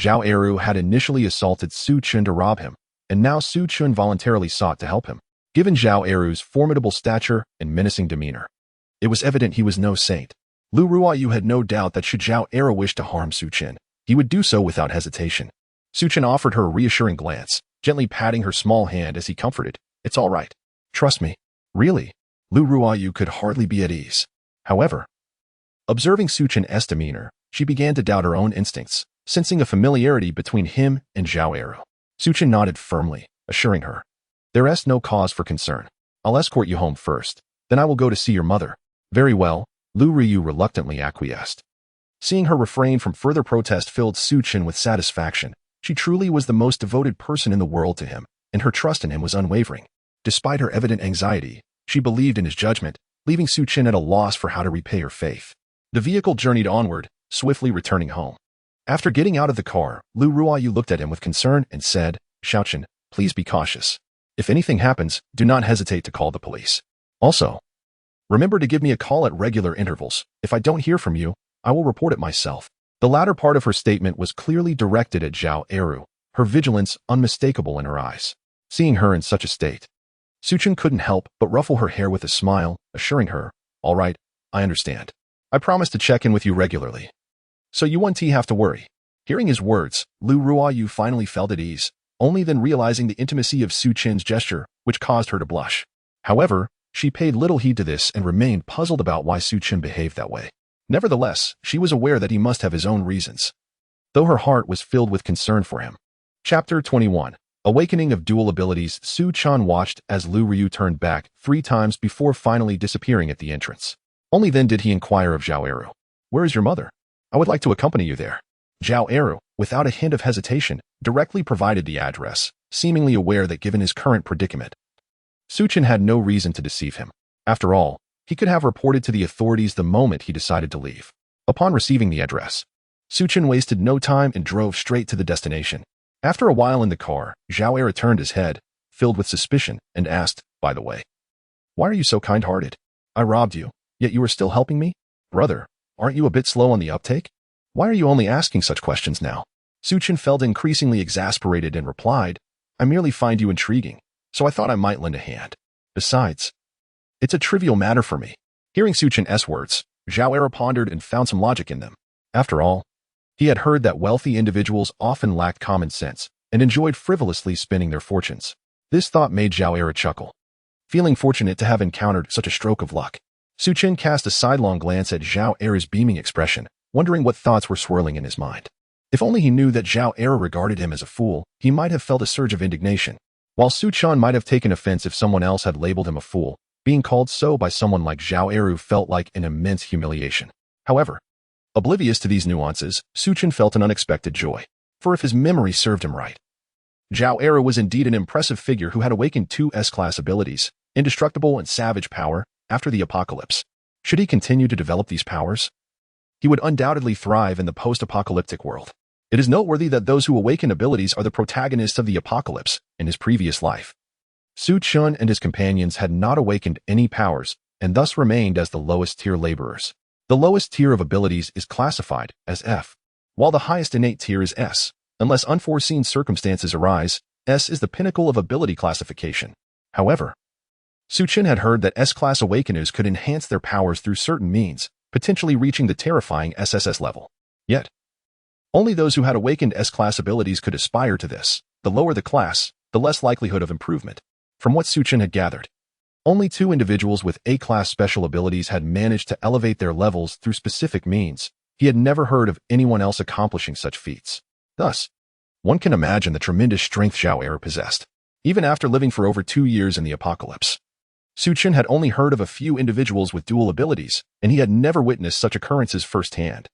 Zhao Eru had initially assaulted Su Chen to rob him, and now Su Chen voluntarily sought to help him. Given Zhao Eru's formidable stature and menacing demeanor, it was evident he was no saint. Lu Ruoyu had no doubt that should Zhao Eru wish to harm Su Chen, he would do so without hesitation. Su Chen offered her a reassuring glance, gently patting her small hand as he comforted, It's all right. Trust me. Really? Lu Ruoyu could hardly be at ease. However, observing Su Chen's demeanor, she began to doubt her own instincts, sensing a familiarity between him and Zhao Eru. Su Chen nodded firmly, assuring her, There is no cause for concern. I'll escort you home first, then I will go to see your mother. Very well, Lu Ruoyu reluctantly acquiesced. Seeing her refrain from further protest filled Su Chen with satisfaction. She truly was the most devoted person in the world to him, and her trust in him was unwavering. Despite her evident anxiety, she believed in his judgment, leaving Su Chen at a loss for how to repay her faith. The vehicle journeyed onward, swiftly returning home. After getting out of the car, Lu Ruoyu looked at him with concern and said, "Su Chen, please be cautious. If anything happens, do not hesitate to call the police. Also, remember to give me a call at regular intervals. If I don't hear from you, I will report it myself." The latter part of her statement was clearly directed at Zhao Eru, her vigilance unmistakable in her eyes. Seeing her in such a state, Su Chen couldn't help but ruffle her hair with a smile, assuring her, "All right, I understand. I promise to check in with you regularly. So you won't have to worry." Hearing his words, Lu Ruoyu finally felt at ease, only then realizing the intimacy of Su Chen's gesture, which caused her to blush. However, she paid little heed to this and remained puzzled about why Su Chen behaved that way. Nevertheless, she was aware that he must have his own reasons, though her heart was filled with concern for him. Chapter 21. Awakening of Dual Abilities. Su Chen watched as Lu Ryu turned back 3 times before finally disappearing at the entrance. Only then did he inquire of Zhao Eru. "Where is your mother? I would like to accompany you there." Zhao Eru, without a hint of hesitation, directly provided the address, seemingly aware that given his current predicament, Su Chen had no reason to deceive him. After all, he could have reported to the authorities the moment he decided to leave. Upon receiving the address, Su Chen wasted no time and drove straight to the destination. After a while in the car, Zhao Eru turned his head, filled with suspicion, and asked, "By the way, why are you so kind-hearted? I robbed you, yet you are still helping me? Brother, aren't you a bit slow on the uptake? Why are you only asking such questions now?" Su Chen felt increasingly exasperated and replied, "I merely find you intriguing, so I thought I might lend a hand. Besides, it's a trivial matter for me." Hearing Su Chen's words, Zhao Eru pondered and found some logic in them. After all, he had heard that wealthy individuals often lacked common sense and enjoyed frivolously spending their fortunes. This thought made Zhao Eru chuckle. Feeling fortunate to have encountered such a stroke of luck, Su Chen cast a sidelong glance at Zhao Eru's beaming expression, wondering what thoughts were swirling in his mind. If only he knew that Zhao Eru regarded him as a fool, he might have felt a surge of indignation. While Su Chen might have taken offense if someone else had labeled him a fool, being called so by someone like Zhao Eru felt like an immense humiliation. However, oblivious to these nuances, Su Chen felt an unexpected joy. For if his memory served him right, Zhao Eru was indeed an impressive figure who had awakened 2 S-class abilities, indestructible and savage power, after the apocalypse. Should he continue to develop these powers, he would undoubtedly thrive in the post-apocalyptic world. It is noteworthy that those who awaken abilities are the protagonists of the apocalypse in his previous life. Su Chen and his companions had not awakened any powers and thus remained as the lowest tier laborers. The lowest tier of abilities is classified as F, while the highest innate tier is S. Unless unforeseen circumstances arise, S is the pinnacle of ability classification. However, Su Chen had heard that S-class awakeners could enhance their powers through certain means, potentially reaching the terrifying SSS level. Yet, only those who had awakened S-class abilities could aspire to this. The lower the class, the less likelihood of improvement. From what Su Chen had gathered, only 2 individuals with A-class special abilities had managed to elevate their levels through specific means. He had never heard of anyone else accomplishing such feats. Thus, one can imagine the tremendous strength Zhao Eru possessed. Even after living for over 2 years in the apocalypse, Su Chen had only heard of a few individuals with dual abilities, and he had never witnessed such occurrences firsthand,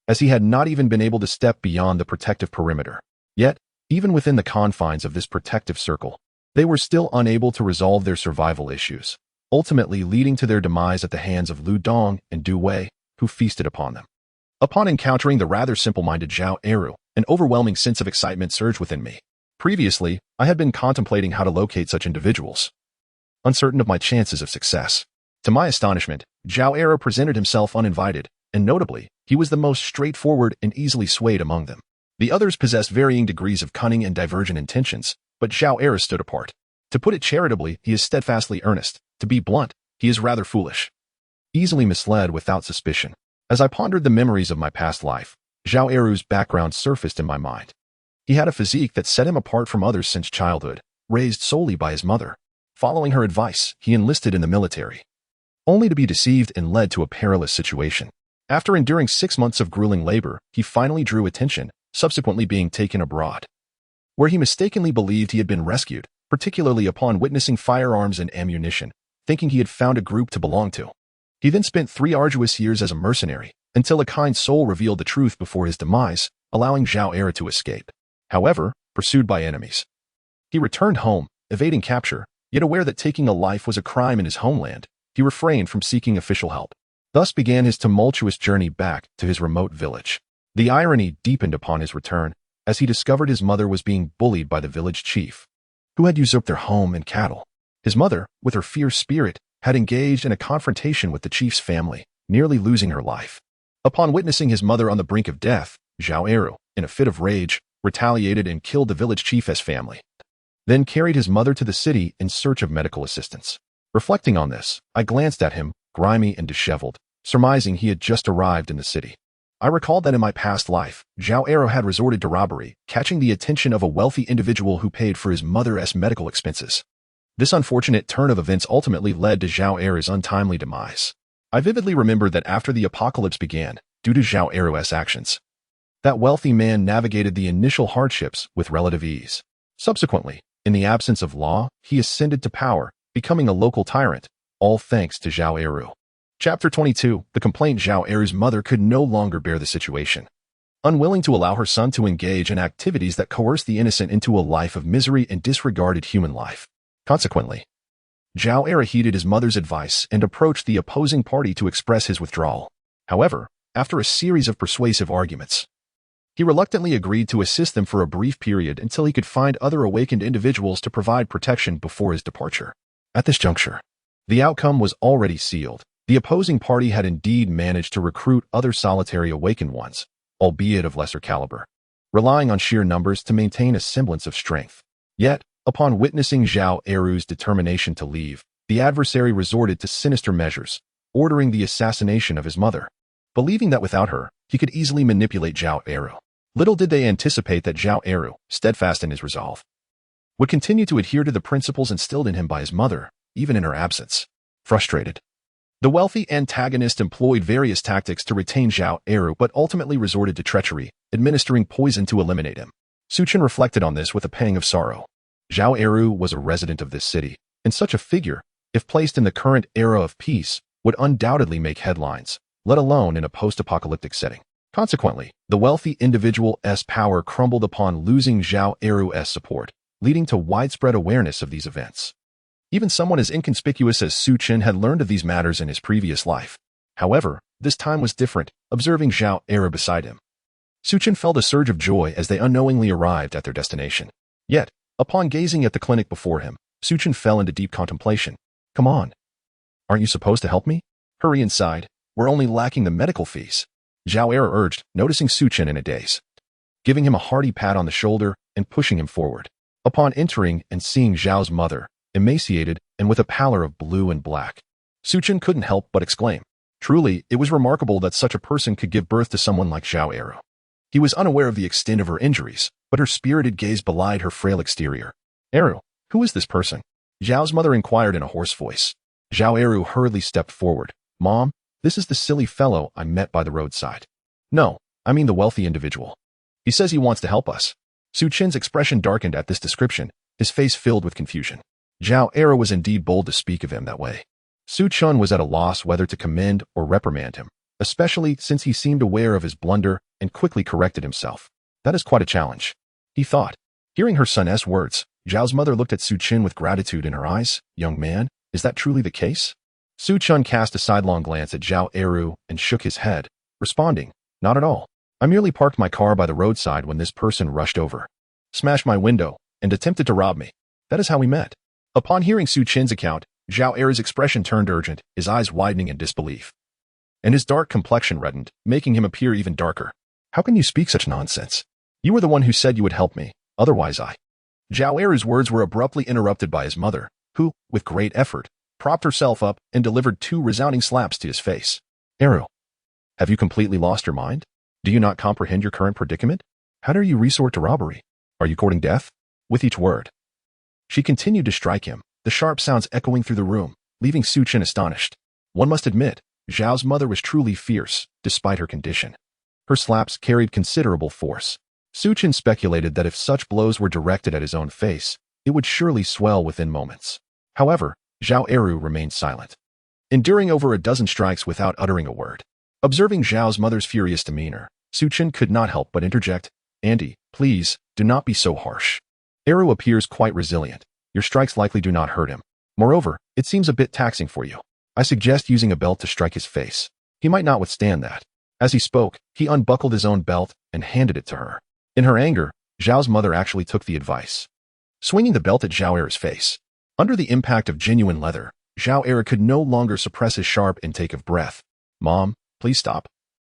as he had not even been able to step beyond the protective perimeter. Yet, even within the confines of this protective circle, they were still unable to resolve their survival issues, ultimately leading to their demise at the hands of Lu Dong and Du Wei, who feasted upon them. Upon encountering the rather simple-minded Zhao Eru, an overwhelming sense of excitement surged within me. Previously, I had been contemplating how to locate such individuals, uncertain of my chances of success. To my astonishment, Zhao Eru presented himself uninvited, and notably, he was the most straightforward and easily swayed among them. The others possessed varying degrees of cunning and divergent intentions, but Zhao Eru stood apart. To put it charitably, he is steadfastly earnest. To be blunt, he is rather foolish, easily misled without suspicion. As I pondered the memories of my past life, Zhao Eru's background surfaced in my mind. He had a physique that set him apart from others since childhood, raised solely by his mother. Following her advice, he enlisted in the military, only to be deceived and led to a perilous situation. After enduring 6 months of grueling labor, he finally drew attention, subsequently being taken abroad, where he mistakenly believed he had been rescued, particularly upon witnessing firearms and ammunition, thinking he had found a group to belong to. He then spent 3 arduous years as a mercenary, until a kind soul revealed the truth before his demise, allowing Zhao Eru to escape. However, pursued by enemies, he returned home, evading capture, Yet aware that taking a life was a crime in his homeland, he refrained from seeking official help. Thus began his tumultuous journey back to his remote village. The irony deepened upon his return, as he discovered his mother was being bullied by the village chief, who had usurped their home and cattle. His mother, with her fierce spirit, had engaged in a confrontation with the chief's family, nearly losing her life. Upon witnessing his mother on the brink of death, Zhao Eru, in a fit of rage, retaliated and killed the village chief's family. Then carried his mother to the city in search of medical assistance. Reflecting on this, I glanced at him, grimy and disheveled, surmising he had just arrived in the city. I recalled that in my past life, Zhao Eru had resorted to robbery, catching the attention of a wealthy individual who paid for his mother's medical expenses. This unfortunate turn of events ultimately led to Zhao Eru's untimely demise. I vividly remember that after the apocalypse began, due to Zhao Eru's actions, that wealthy man navigated the initial hardships with relative ease. Subsequently, in the absence of law, he ascended to power, becoming a local tyrant, all thanks to Zhao Eru. Chapter 22. The complaint. Zhao Eru's mother could no longer bear the situation. Unwilling to allow her son to engage in activities that coerced the innocent into a life of misery and disregarded human life. Consequently, Zhao Eru heeded his mother's advice and approached the opposing party to express his withdrawal. However, after a series of persuasive arguments, he reluctantly agreed to assist them for a brief period until he could find other awakened individuals to provide protection before his departure. At this juncture, the outcome was already sealed. The opposing party had indeed managed to recruit other solitary awakened ones, albeit of lesser caliber, relying on sheer numbers to maintain a semblance of strength. Yet, upon witnessing Zhao Eru's determination to leave, the adversary resorted to sinister measures, ordering the assassination of his mother. Believing that without her, he could easily manipulate Zhao Eru. Little did they anticipate that Zhao Eru, steadfast in his resolve, would continue to adhere to the principles instilled in him by his mother, even in her absence. Frustrated, the wealthy antagonist employed various tactics to retain Zhao Eru but ultimately resorted to treachery, administering poison to eliminate him. Su Chen reflected on this with a pang of sorrow. Zhao Eru was a resident of this city, and such a figure, if placed in the current era of peace, would undoubtedly make headlines, let alone in a post-apocalyptic setting. Consequently, the wealthy individual's power crumbled upon losing Zhao Eru's support, leading to widespread awareness of these events. Even someone as inconspicuous as Su Chen had learned of these matters in his previous life. However, this time was different, observing Zhao Eru beside him. Su Chen felt a surge of joy as they unknowingly arrived at their destination. Yet, upon gazing at the clinic before him, Su Chen fell into deep contemplation. Come on. Aren't you supposed to help me? Hurry inside. We're only lacking the medical fees. Zhao Eru urged, noticing Su Chen in a daze, giving him a hearty pat on the shoulder and pushing him forward. Upon entering and seeing Zhao's mother, emaciated and with a pallor of blue and black, Su Chen couldn't help but exclaim. Truly, it was remarkable that such a person could give birth to someone like Zhao Eru. He was unaware of the extent of her injuries, but her spirited gaze belied her frail exterior. Eru, who is this person? Zhao's mother inquired in a hoarse voice. Zhao Eru hurriedly stepped forward. Mom, this is the silly fellow I met by the roadside. No, I mean the wealthy individual. He says he wants to help us. Su Chen's expression darkened at this description, his face filled with confusion. Zhao Eru was indeed bold to speak of him that way. Su Chen was at a loss whether to commend or reprimand him, especially since he seemed aware of his blunder and quickly corrected himself. That is quite a challenge, he thought. Hearing her son's words, Zhao's mother looked at Su Chen with gratitude in her eyes. Young man, is that truly the case? Su Chen cast a sidelong glance at Zhao Eru and shook his head, responding, not at all. I merely parked my car by the roadside when this person rushed over, smashed my window, and attempted to rob me. That is how we met. Upon hearing Su Chen's account, Zhao Eru's expression turned urgent, his eyes widening in disbelief, and his dark complexion reddened, making him appear even darker. How can you speak such nonsense? You were the one who said you would help me, otherwise I. Zhao Eru's words were abruptly interrupted by his mother, who, with great effort, propped herself up and delivered 2 resounding slaps to his face. Eru, have you completely lost your mind? Do you not comprehend your current predicament? How dare you resort to robbery? Are you courting death? With each word, she continued to strike him, the sharp sounds echoing through the room, leaving Su Chen astonished. One must admit, Zhao's mother was truly fierce, despite her condition. Her slaps carried considerable force. Su Chen speculated that if such blows were directed at his own face, it would surely swell within moments. However, Zhao Eru remained silent, enduring over a dozen strikes without uttering a word. Observing Zhao's mother's furious demeanor, Su Chen could not help but interject, Auntie, please, do not be so harsh. Eru appears quite resilient. Your strikes likely do not hurt him. Moreover, it seems a bit taxing for you. I suggest using a belt to strike his face. He might not withstand that. As he spoke, he unbuckled his own belt and handed it to her. In her anger, Zhao's mother actually took the advice, swinging the belt at Zhao Era's face. Under the impact of genuine leather, Zhao Era could no longer suppress his sharp intake of breath. Mom, please stop.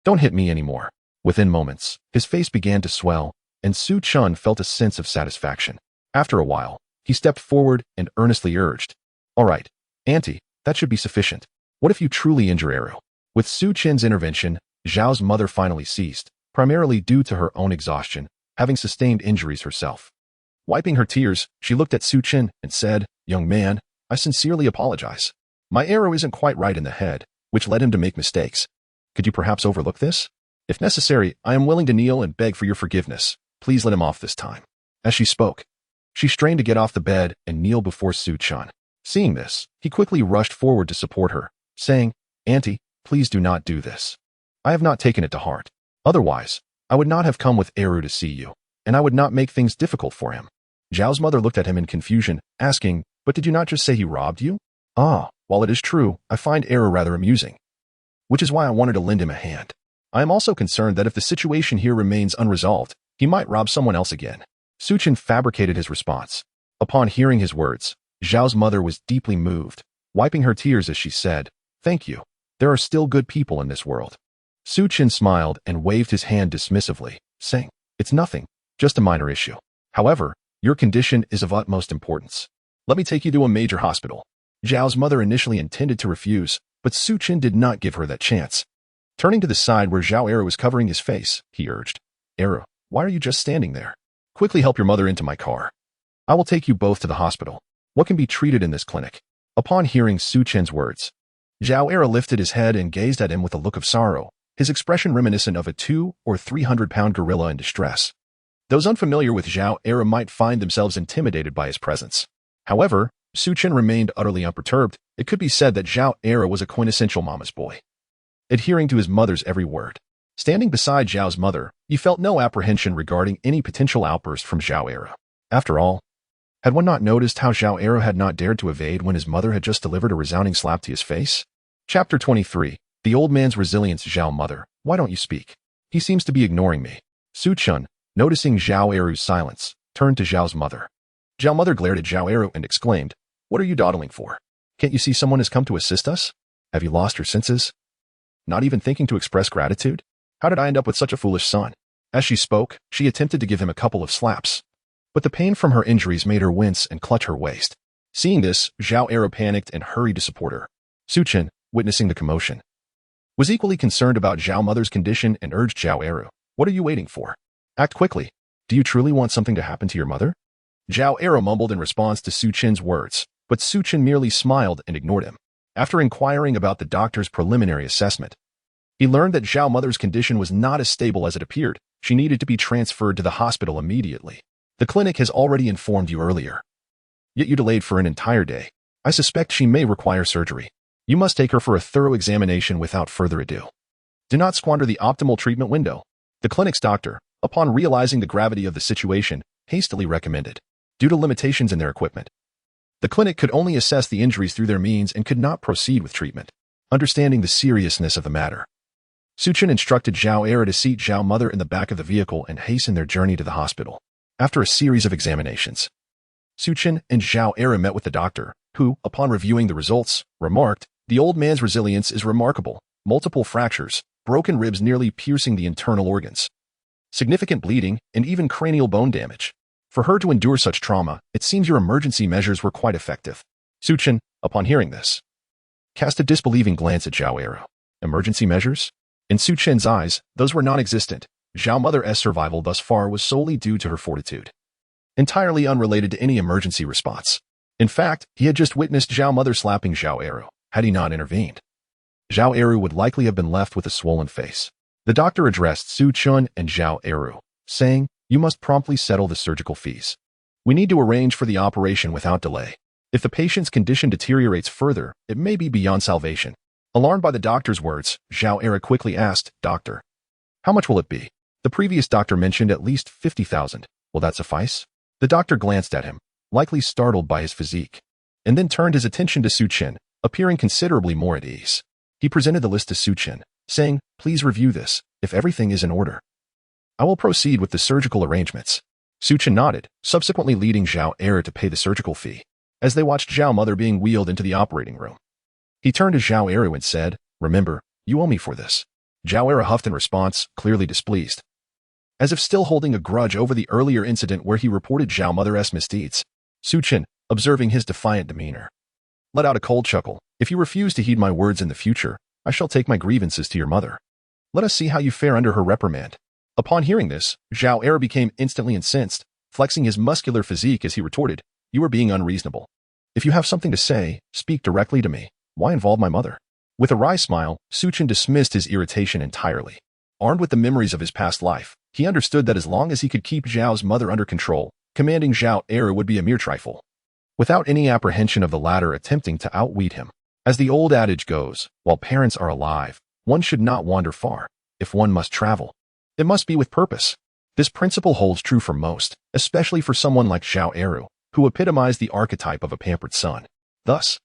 Don't hit me anymore. Within moments, his face began to swell, and Su Chen felt a sense of satisfaction. After a while, he stepped forward and earnestly urged, "All right, Auntie, that should be sufficient. What if you truly injure Eru?" With Su Chen's intervention, Zhao's mother finally ceased, primarily due to her own exhaustion, having sustained injuries herself. Wiping her tears, she looked at Su Chen and said, "Young man, I sincerely apologize. My arrow isn't quite right in the head, which led him to make mistakes. Could you perhaps overlook this? If necessary, I am willing to kneel and beg for your forgiveness. Please let him off this time." As she spoke, she strained to get off the bed and kneel before Su Chen. Seeing this, he quickly rushed forward to support her, saying, "Auntie, please do not do this. I have not taken it to heart. Otherwise, I would not have come with Eru to see you, and I would not make things difficult for him." Zhao's mother looked at him in confusion, asking, "But did you not just say he robbed you?" "Ah, while it is true, I find Eru rather amusing, which is why I wanted to lend him a hand. I am also concerned that if the situation here remains unresolved, he might rob someone else again." Su Chen fabricated his response. Upon hearing his words, Zhao's mother was deeply moved, wiping her tears as she said, "Thank you. There are still good people in this world." Su Chen smiled and waved his hand dismissively, saying, "It's nothing, just a minor issue. However, your condition is of utmost importance. Let me take you to a major hospital." Zhao's mother initially intended to refuse, but Su Chen did not give her that chance. Turning to the side where Zhao Era was covering his face, he urged, "Era, why are you just standing there? Quickly help your mother into my car. I will take you both to the hospital. What can be treated in this clinic?" Upon hearing Su Chen's words, Zhao Era lifted his head and gazed at him with a look of sorrow, his expression reminiscent of a 200 or 300-pound gorilla in distress. Those unfamiliar with Zhao Era might find themselves intimidated by his presence. However, Su Chen remained utterly unperturbed. It could be said that Zhao Era was a quintessential mama's boy, adhering to his mother's every word. Standing beside Zhao's mother, he felt no apprehension regarding any potential outburst from Zhao Era. After all, had one not noticed how Zhao Era had not dared to evade when his mother had just delivered a resounding slap to his face? Chapter 23. The Old Man's Resilience. Zhao Mother, why don't you speak? He seems to be ignoring me. Su Chen, noticing Zhao Eru's silence, turned to Zhao's mother. Zhao Mother glared at Zhao Eru and exclaimed, "What are you dawdling for? Can't you see someone has come to assist us? Have you lost your senses? Not even thinking to express gratitude? How did I end up with such a foolish son?" As she spoke, she attempted to give him a couple of slaps, but the pain from her injuries made her wince and clutch her waist. Seeing this, Zhao Eru panicked and hurried to support her. Su Chen, witnessing the commotion, was equally concerned about Zhao Mother's condition and urged Zhao Eru, "What are you waiting for? Act quickly. Do you truly want something to happen to your mother?" Zhao Eru mumbled in response to Su Chen's words, but Su Chen merely smiled and ignored him. After inquiring about the doctor's preliminary assessment, he learned that Zhao Mother's condition was not as stable as it appeared. She needed to be transferred to the hospital immediately. "The clinic has already informed you earlier. Yet you delayed for an entire day. I suspect she may require surgery. You must take her for a thorough examination without further ado. Do not squander the optimal treatment window." The clinic's doctor, upon realizing the gravity of the situation, hastily recommended. Due to limitations in their equipment, the clinic could only assess the injuries through their means and could not proceed with treatment. Understanding the seriousness of the matter, Su Chen instructed Zhao Era to seat Zhao Mother in the back of the vehicle and hasten their journey to the hospital. After a series of examinations, Su Chen and Zhao Era met with the doctor, who, upon reviewing the results, remarked, "The old man's resilience is remarkable. Multiple fractures, broken ribs nearly piercing the internal organs, significant bleeding, and even cranial bone damage. For her to endure such trauma, it seems your emergency measures were quite effective." Su Chen, upon hearing this, cast a disbelieving glance at Zhao Era. Emergency measures? In Su Chen's eyes, those were non-existent. Zhao Mother's survival thus far was solely due to her fortitude, entirely unrelated to any emergency response. In fact, he had just witnessed Zhao Mother slapping Zhao Eru. Had he not intervened, Zhao Eru would likely have been left with a swollen face. The doctor addressed Su Chen and Zhao Eru, saying, "You must promptly settle the surgical fees. We need to arrange for the operation without delay. If the patient's condition deteriorates further, it may be beyond salvation." Alarmed by the doctor's words, Zhao Eru quickly asked, "Doctor, how much will it be? The previous doctor mentioned at least 50,000. Will that suffice?" The doctor glanced at him, likely startled by his physique, and then turned his attention to Su Chen, appearing considerably more at ease. He presented the list to Su Chen, saying, "Please review this. If everything is in order, I will proceed with the surgical arrangements." Su Chen nodded, subsequently leading Zhao Er to pay the surgical fee. As they watched Zhao Mother being wheeled into the operating room, he turned to Zhao Er and said, "Remember, you owe me for this." Zhao Er huffed in response, clearly displeased, as if still holding a grudge over the earlier incident where he reported Zhao Mother's misdeeds. Su Chen, observing his defiant demeanor, let out a cold chuckle. "If you refuse to heed my words in the future, I shall take my grievances to your mother. Let us see how you fare under her reprimand." Upon hearing this, Zhao Er became instantly incensed, flexing his muscular physique as he retorted, "You are being unreasonable. If you have something to say, speak directly to me. Why involve my mother?" With a wry smile, Su Chen dismissed his irritation entirely. Armed with the memories of his past life, he understood that as long as he could keep Zhao's mother under control, commanding Zhao Er would be a mere trifle, without any apprehension of the latter attempting to outwit him. As the old adage goes, while parents are alive, one should not wander far. If one must travel, it must be with purpose. This principle holds true for most, especially for someone like Zhao Er, who epitomized the archetype of a pampered son. Thus,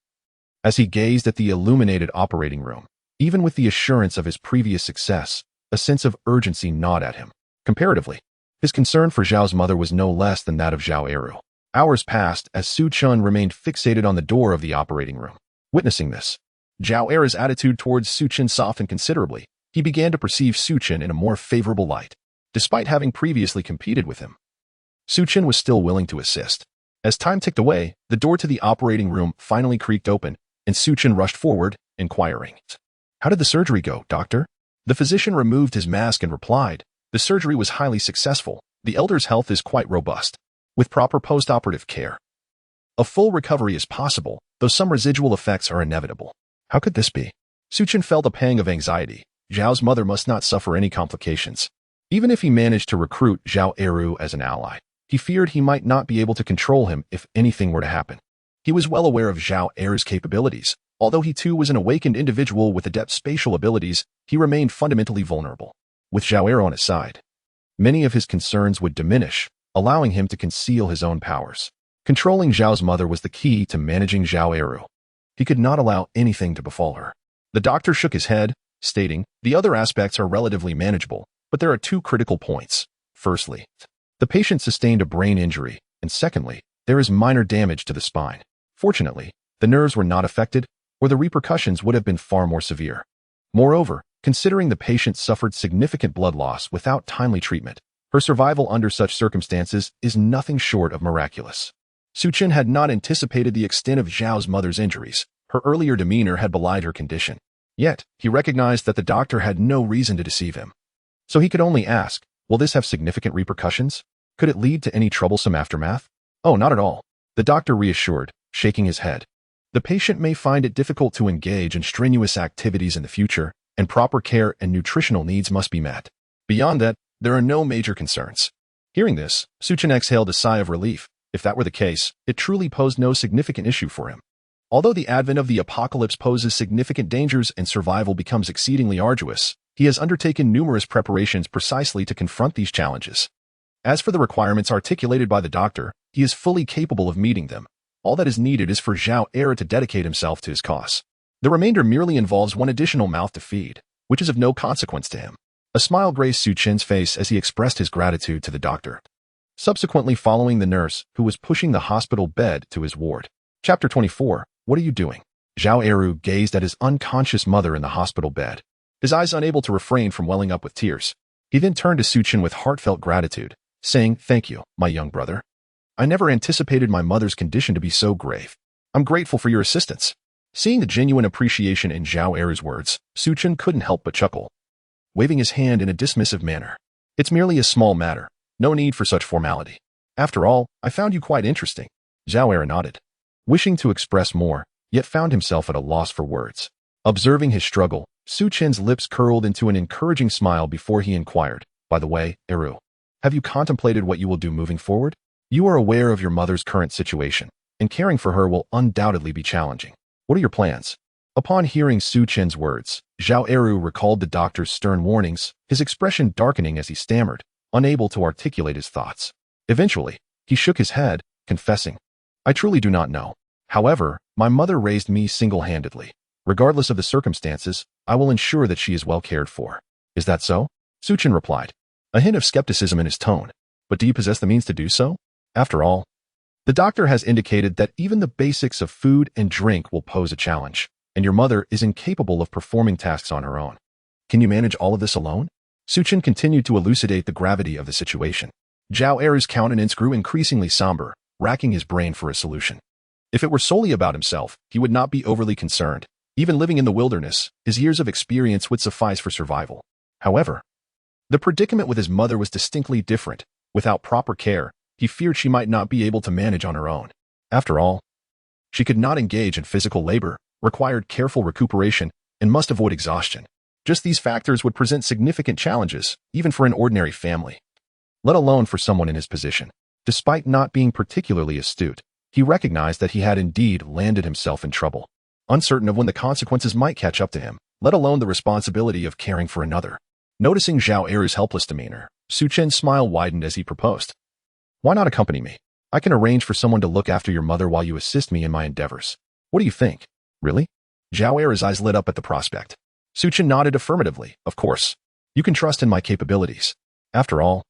as he gazed at the illuminated operating room, even with the assurance of his previous success, a sense of urgency gnawed at him. Comparatively, his concern for Zhao's mother was no less than that of Zhao Er. Hours passed as Su Chen remained fixated on the door of the operating room. Witnessing this, Zhao Er's attitude towards Su Chen softened considerably. He began to perceive Su Chen in a more favorable light. Despite having previously competed with him, Su Chen was still willing to assist. As time ticked away, the door to the operating room finally creaked open, and Su Chen rushed forward, inquiring, "How did the surgery go, doctor?" The physician removed his mask and replied, "The surgery was highly successful. The elder's health is quite robust. With proper post-operative care, a full recovery is possible, though some residual effects are inevitable." How could this be? Su Chen felt a pang of anxiety. Zhao's mother must not suffer any complications. Even if he managed to recruit Zhao Er as an ally, he feared he might not be able to control him if anything were to happen. He was well aware of Zhao Er's capabilities. Although he too was an awakened individual with adept spatial abilities, he remained fundamentally vulnerable. With Zhao Er on his side, many of his concerns would diminish, allowing him to conceal his own powers. Controlling Zhao's mother was the key to managing Zhao Er. He could not allow anything to befall her. The doctor shook his head, stating, "The other aspects are relatively manageable, but there are two critical points. Firstly, the patient sustained a brain injury, and secondly, there is minor damage to the spine. Fortunately, the nerves were not affected, or the repercussions would have been far more severe. Moreover, considering the patient suffered significant blood loss without timely treatment, her survival under such circumstances is nothing short of miraculous." Su Chen had not anticipated the extent of Zhao's mother's injuries. Her earlier demeanor had belied her condition. Yet, he recognized that the doctor had no reason to deceive him. So he could only ask, will this have significant repercussions? Could it lead to any troublesome aftermath? "Oh, not at all," the doctor reassured, shaking his head. "The patient may find it difficult to engage in strenuous activities in the future, and proper care and nutritional needs must be met. Beyond that, there are no major concerns." Hearing this, Su Chen exhaled a sigh of relief. If that were the case, it truly posed no significant issue for him. Although the advent of the apocalypse poses significant dangers and survival becomes exceedingly arduous, he has undertaken numerous preparations precisely to confront these challenges. As for the requirements articulated by the doctor, he is fully capable of meeting them. All that is needed is for Zhao Er to dedicate himself to his cause. The remainder merely involves one additional mouth to feed, which is of no consequence to him. A smile graced Su Chen's face as he expressed his gratitude to the doctor, subsequently following the nurse who was pushing the hospital bed to his ward. Chapter 24. What are you doing? Zhao Er gazed at his unconscious mother in the hospital bed, his eyes unable to refrain from welling up with tears. He then turned to Su Chen with heartfelt gratitude, saying, "Thank you, my young brother. I never anticipated my mother's condition to be so grave. I'm grateful for your assistance." Seeing the genuine appreciation in Zhao Er's words, Su Chen couldn't help but chuckle, waving his hand in a dismissive manner. "It's merely a small matter. No need for such formality. After all, I found you quite interesting." Zhao Er nodded, wishing to express more, yet found himself at a loss for words. Observing his struggle, Su Chen's lips curled into an encouraging smile before he inquired, "By the way, Eru, have you contemplated what you will do moving forward? You are aware of your mother's current situation, and caring for her will undoubtedly be challenging. What are your plans?" Upon hearing Su Chen's words, Zhao Eru recalled the doctor's stern warnings, his expression darkening as he stammered, unable to articulate his thoughts. Eventually, he shook his head, confessing, I truly do not know. However, my mother raised me single-handedly. Regardless of the circumstances, I will ensure that she is well cared for. Is that so? Su Chen replied, a hint of skepticism in his tone. But do you possess the means to do so? After all, the doctor has indicated that even the basics of food and drink will pose a challenge, and your mother is incapable of performing tasks on her own. Can you manage all of this alone? Su Chen continued to elucidate the gravity of the situation. Zhao Er's countenance grew increasingly somber, racking his brain for a solution. If it were solely about himself, he would not be overly concerned. Even living in the wilderness, his years of experience would suffice for survival. However, the predicament with his mother was distinctly different. Without proper care, he feared she might not be able to manage on her own. After all, she could not engage in physical labor, required careful recuperation, and must avoid exhaustion. Just these factors would present significant challenges, even for an ordinary family, let alone for someone in his position. Despite not being particularly astute, he recognized that he had indeed landed himself in trouble, uncertain of when the consequences might catch up to him, let alone the responsibility of caring for another. Noticing Zhao Er's helpless demeanor, Su Chen's smile widened as he proposed. Why not accompany me? I can arrange for someone to look after your mother while you assist me in my endeavors. What do you think? Really? Zhao Er's eyes lit up at the prospect. Su Chen nodded affirmatively. Of course. You can trust in my capabilities. After all,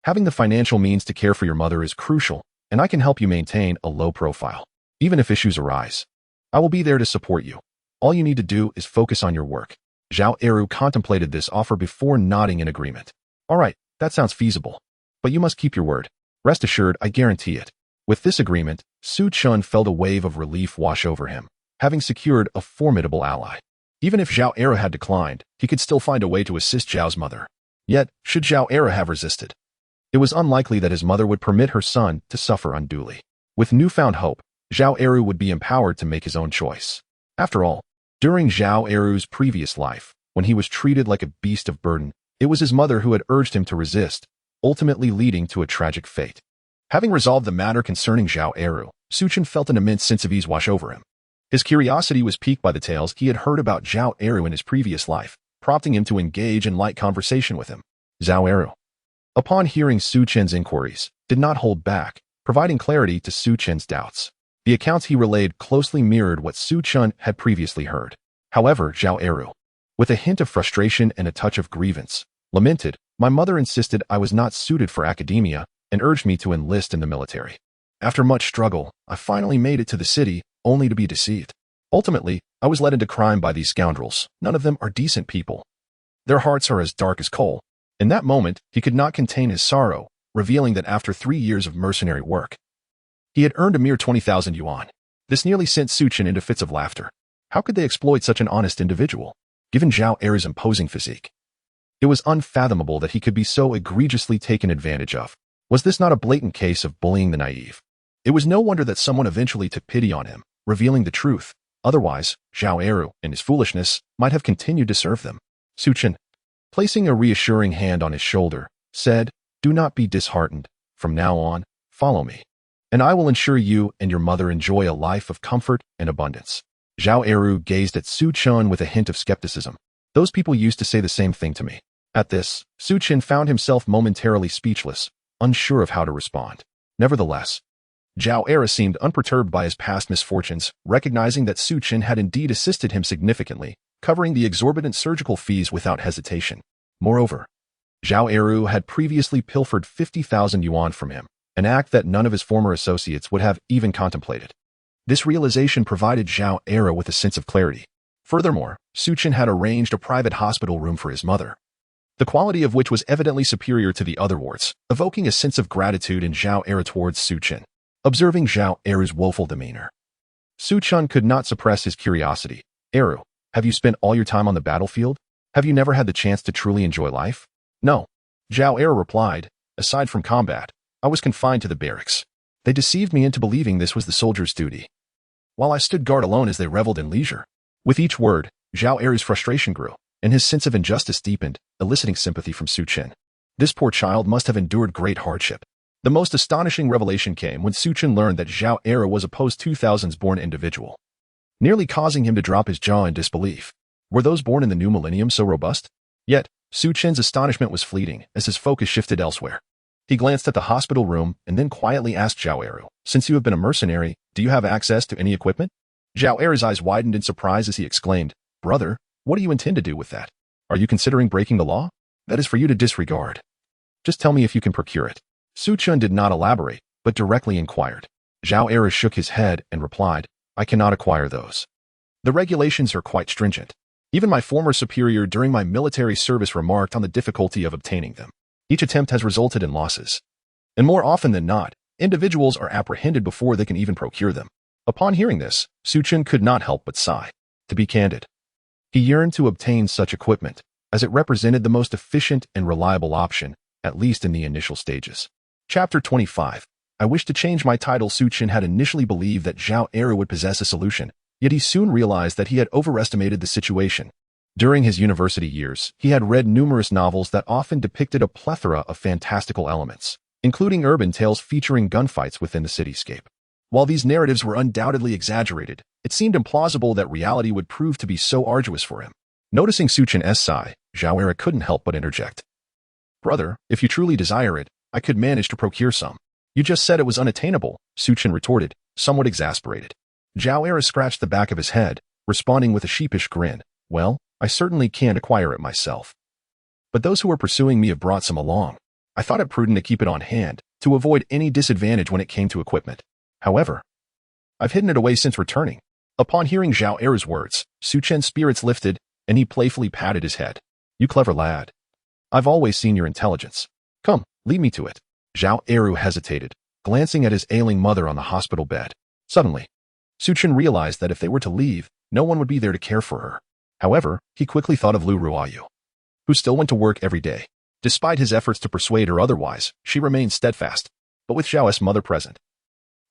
having the financial means to care for your mother is crucial, and I can help you maintain a low profile. Even if issues arise, I will be there to support you. All you need to do is focus on your work. Zhao Eru contemplated this offer before nodding in agreement. All right, that sounds feasible. But you must keep your word. Rest assured, I guarantee it. With this agreement, Su Chen felt a wave of relief wash over him, having secured a formidable ally. Even if Zhao Eru had declined, he could still find a way to assist Zhao's mother. Yet, should Zhao Eru have resisted, it was unlikely that his mother would permit her son to suffer unduly. With newfound hope, Zhao Eru would be empowered to make his own choice. After all, during Zhao Eru's previous life, when he was treated like a beast of burden, it was his mother who had urged him to resist, ultimately leading to a tragic fate. Having resolved the matter concerning Zhao Eru, Su Chen felt an immense sense of ease wash over him. His curiosity was piqued by the tales he had heard about Zhao Eru in his previous life, prompting him to engage in light conversation with him. Zhao Eru, upon hearing Su Chen's inquiries, did not hold back, providing clarity to Su Chen's doubts. The accounts he relayed closely mirrored what Su Chen had previously heard. However, Zhao Eru, with a hint of frustration and a touch of grievance, lamented, "My mother insisted I was not suited for academia and urged me to enlist in the military. After much struggle, I finally made it to the city, only to be deceived. Ultimately, I was led into crime by these scoundrels. None of them are decent people. Their hearts are as dark as coal." In that moment, he could not contain his sorrow, revealing that after 3 years of mercenary work, he had earned a mere 20,000 yuan. This nearly sent Su Chen into fits of laughter. How could they exploit such an honest individual, given Zhao Er's imposing physique? It was unfathomable that he could be so egregiously taken advantage of. Was this not a blatant case of bullying the naive? It was no wonder that someone eventually took pity on him, revealing the truth. Otherwise, Zhao Eru, in his foolishness, might have continued to serve them. Su Chen, placing a reassuring hand on his shoulder, said, "Do not be disheartened. From now on, follow me, and I will ensure you and your mother enjoy a life of comfort and abundance." Zhao Eru gazed at Su Chen with a hint of skepticism. "Those people used to say the same thing to me." At this, Su Chen found himself momentarily speechless, unsure of how to respond. Nevertheless, Zhao Eru seemed unperturbed by his past misfortunes, recognizing that Su Chen had indeed assisted him significantly, covering the exorbitant surgical fees without hesitation. Moreover, Zhao Eru had previously pilfered 50,000 yuan from him, an act that none of his former associates would have even contemplated. This realization provided Zhao Eru with a sense of clarity. Furthermore, Su Chen had arranged a private hospital room for his mother, the quality of which was evidently superior to the other wards, evoking a sense of gratitude in Zhao Eru towards Su Chen. Observing Zhao Eru's woeful demeanor, Su Chen could not suppress his curiosity. "Eru, have you spent all your time on the battlefield? Have you never had the chance to truly enjoy life?" "No," Zhao Eru replied. "Aside from combat, I was confined to the barracks. They deceived me into believing this was the soldier's duty, while I stood guard alone as they reveled in leisure." With each word, Zhao Eru's frustration grew, and his sense of injustice deepened, eliciting sympathy from Su Chen. This poor child must have endured great hardship. The most astonishing revelation came when Su Chen learned that Zhao Eru was a post-2000s-born individual, nearly causing him to drop his jaw in disbelief. Were those born in the new millennium so robust? Yet, Su Chen's astonishment was fleeting as his focus shifted elsewhere. He glanced at the hospital room and then quietly asked Zhao Eru, "Since you have been a mercenary, do you have access to any equipment?" Zhao Eru's eyes widened in surprise as he exclaimed, "Brother, what do you intend to do with that? Are you considering breaking the law? That is for you to disregard. Just tell me if you can procure it." Su Chen did not elaborate, but directly inquired. Zhao Eru shook his head and replied, "I cannot acquire those. The regulations are quite stringent. Even my former superior during my military service remarked on the difficulty of obtaining them. Each attempt has resulted in losses. And more often than not, individuals are apprehended before they can even procure them." Upon hearing this, Su Chen could not help but sigh. To be candid, he yearned to obtain such equipment, as it represented the most efficient and reliable option, at least in the initial stages. Chapter 25. I wish to change my title. Su Chen had initially believed that Zhao Eru would possess a solution, yet he soon realized that he had overestimated the situation. During his university years, he had read numerous novels that often depicted a plethora of fantastical elements, including urban tales featuring gunfights within the cityscape. While these narratives were undoubtedly exaggerated, it seemed implausible that reality would prove to be so arduous for him. Noticing Su Chen's sigh, Zhao Eru couldn't help but interject. "Brother, if you truly desire it, I could manage to procure some." "You just said it was unattainable," Su Chen retorted, somewhat exasperated. Zhao Eru scratched the back of his head, responding with a sheepish grin. "Well, I certainly can't acquire it myself. But those who are pursuing me have brought some along. I thought it prudent to keep it on hand, to avoid any disadvantage when it came to equipment. However, I've hidden it away since returning." Upon hearing Zhao Eru's words, Su Chen's spirits lifted, and he playfully patted his head. "You clever lad. I've always seen your intelligence. Come, lead me to it." Zhao Eru hesitated, glancing at his ailing mother on the hospital bed. Suddenly, Su Chen realized that if they were to leave, no one would be there to care for her. However, he quickly thought of Lu Ruoyu, who still went to work every day. Despite his efforts to persuade her otherwise, she remained steadfast. But with Zhao's mother present,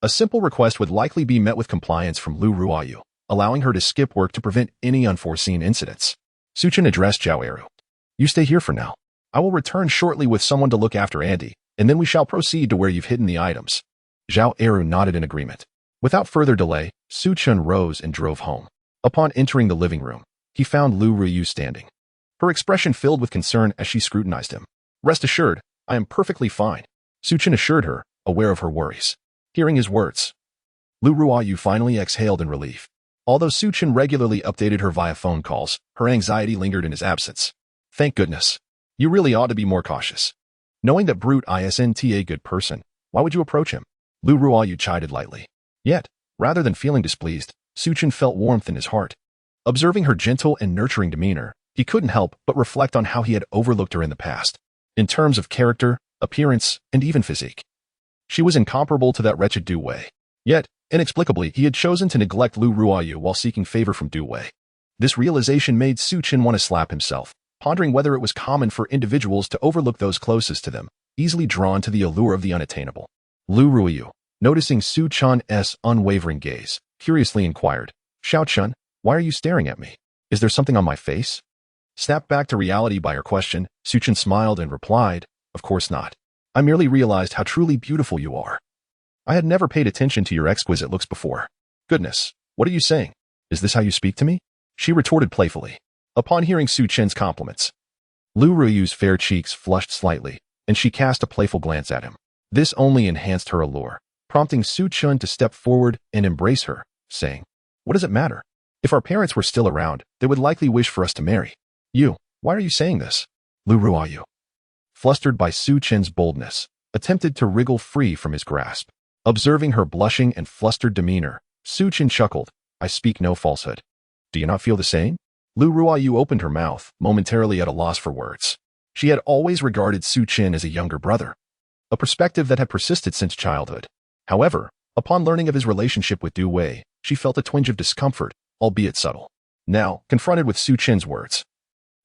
a simple request would likely be met with compliance from Lu Ruoyu, allowing her to skip work to prevent any unforeseen incidents. Su Chen addressed Zhao Eru. "You stay here for now. I will return shortly with someone to look after Andy, and then we shall proceed to where you've hidden the items." Zhao Eru nodded in agreement. Without further delay, Su Chen rose and drove home. Upon entering the living room, he found Lu Ruoyu standing. Her expression filled with concern as she scrutinized him. "Rest assured, I am perfectly fine," Su Chen assured her, aware of her worries. Hearing his words, Lu Ruoyu finally exhaled in relief. Although Su Chen regularly updated her via phone calls, her anxiety lingered in his absence. "Thank goodness. You really ought to be more cautious. Knowing that Brute isn't a good person, why would you approach him?" Lu Ruoyu chided lightly. Yet, rather than feeling displeased, Su Chen felt warmth in his heart. Observing her gentle and nurturing demeanor, he couldn't help but reflect on how he had overlooked her in the past. In terms of character, appearance, and even physique, she was incomparable to that wretched Du Wei. Yet, inexplicably, he had chosen to neglect Lu Ruoyu while seeking favor from Du Wei. This realization made Su Chen want to slap himself, pondering whether it was common for individuals to overlook those closest to them, easily drawn to the allure of the unattainable. Lu Ruoyu, noticing Su Chen's unwavering gaze, curiously inquired, "Xiao Chen, why are you staring at me? Is there something on my face?" Snapped back to reality by her question, Su Chen smiled and replied, "Of course not. I merely realized how truly beautiful you are. I had never paid attention to your exquisite looks before." "Goodness, what are you saying? Is this how you speak to me?" she retorted playfully. Upon hearing Su Chen's compliments, Lu Ruoyu's fair cheeks flushed slightly, and she cast a playful glance at him. This only enhanced her allure, prompting Su Chen to step forward and embrace her, saying, "What does it matter? If our parents were still around, they would likely wish for us to marry." Why are you saying this?" Lu Ruoyu, flustered by Su Chen's boldness, attempted to wriggle free from his grasp. Observing her blushing and flustered demeanor, Su Chen chuckled, "I speak no falsehood. Do you not feel the same?" Lu Ruoyu opened her mouth, momentarily at a loss for words. She had always regarded Su Chen as a younger brother, a perspective that had persisted since childhood. However, upon learning of his relationship with Du Wei, she felt a twinge of discomfort, albeit subtle. Now, confronted with Su Chen's words,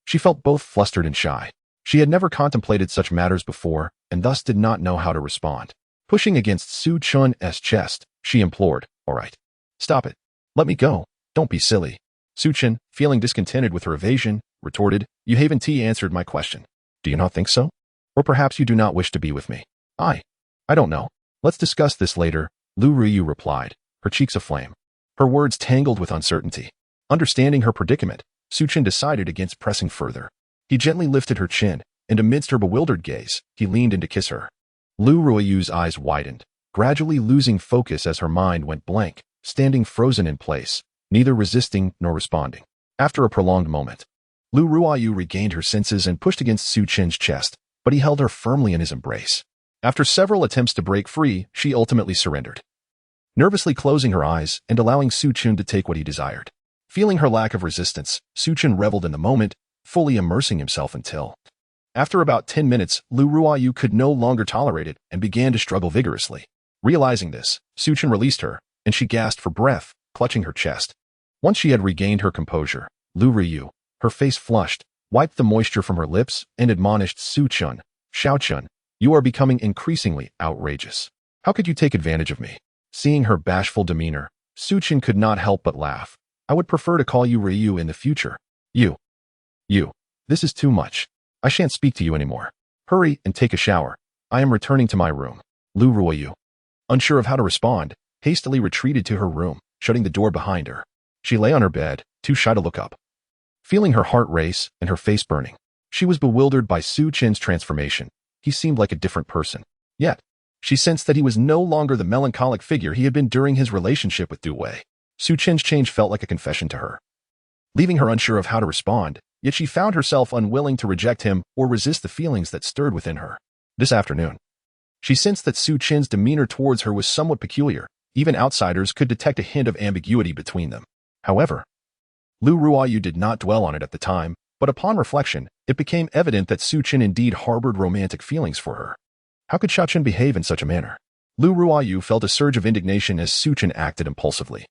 she felt both flustered and shy. She had never contemplated such matters before, and thus did not know how to respond. Pushing against Su Chen's chest, she implored, "All right. Stop it. Let me go. Don't be silly." Su Chen, feeling discontented with her evasion, retorted, "You haven't answered my question. Do you not think so? Or perhaps you do not wish to be with me?" I don't know. Let's discuss this later," Lu Ruoyu replied, her cheeks aflame. Her words tangled with uncertainty. Understanding her predicament, Su Chen decided against pressing further. He gently lifted her chin, and amidst her bewildered gaze, he leaned in to kiss her. Lu Ruoyu's eyes widened, gradually losing focus as her mind went blank, standing frozen in place, neither resisting nor responding. After a prolonged moment, Lu Ruoyu regained her senses and pushed against Su Chen's chest, but he held her firmly in his embrace. After several attempts to break free, she ultimately surrendered, nervously closing her eyes and allowing Su Chen to take what he desired. Feeling her lack of resistance, Su Chen reveled in the moment, fully immersing himself until, after about 10 minutes, Lu Ruoyu could no longer tolerate it and began to struggle vigorously. Realizing this, Su Chen released her, and she gasped for breath, clutching her chest. Once she had regained her composure, Lu Ruoyu, her face flushed, wiped the moisture from her lips and admonished Su Chen, "Xiao Chen, you are becoming increasingly outrageous. How could you take advantage of me?" Seeing her bashful demeanor, Su Chen could not help but laugh. "I would prefer to call you Ryu in the future. You. This is too much. I shan't speak to you anymore. Hurry and take a shower. I am returning to my room." Lu Ruoyu, unsure of how to respond, hastily retreated to her room, shutting the door behind her. She lay on her bed, too shy to look up. Feeling her heart race and her face burning, she was bewildered by Su Chen's transformation. He seemed like a different person. Yet, she sensed that he was no longer the melancholic figure he had been during his relationship with Du Wei. Su Chen's change felt like a confession to her, leaving her unsure of how to respond, yet she found herself unwilling to reject him or resist the feelings that stirred within her. This afternoon, she sensed that Su Chen's demeanor towards her was somewhat peculiar. Even outsiders could detect a hint of ambiguity between them. However, Lu Ruoyu did not dwell on it at the time, but upon reflection, it became evident that Su Chen indeed harbored romantic feelings for her. How could Xiao Chen behave in such a manner? Lu Ruoyu felt a surge of indignation as Su Chen acted impulsively,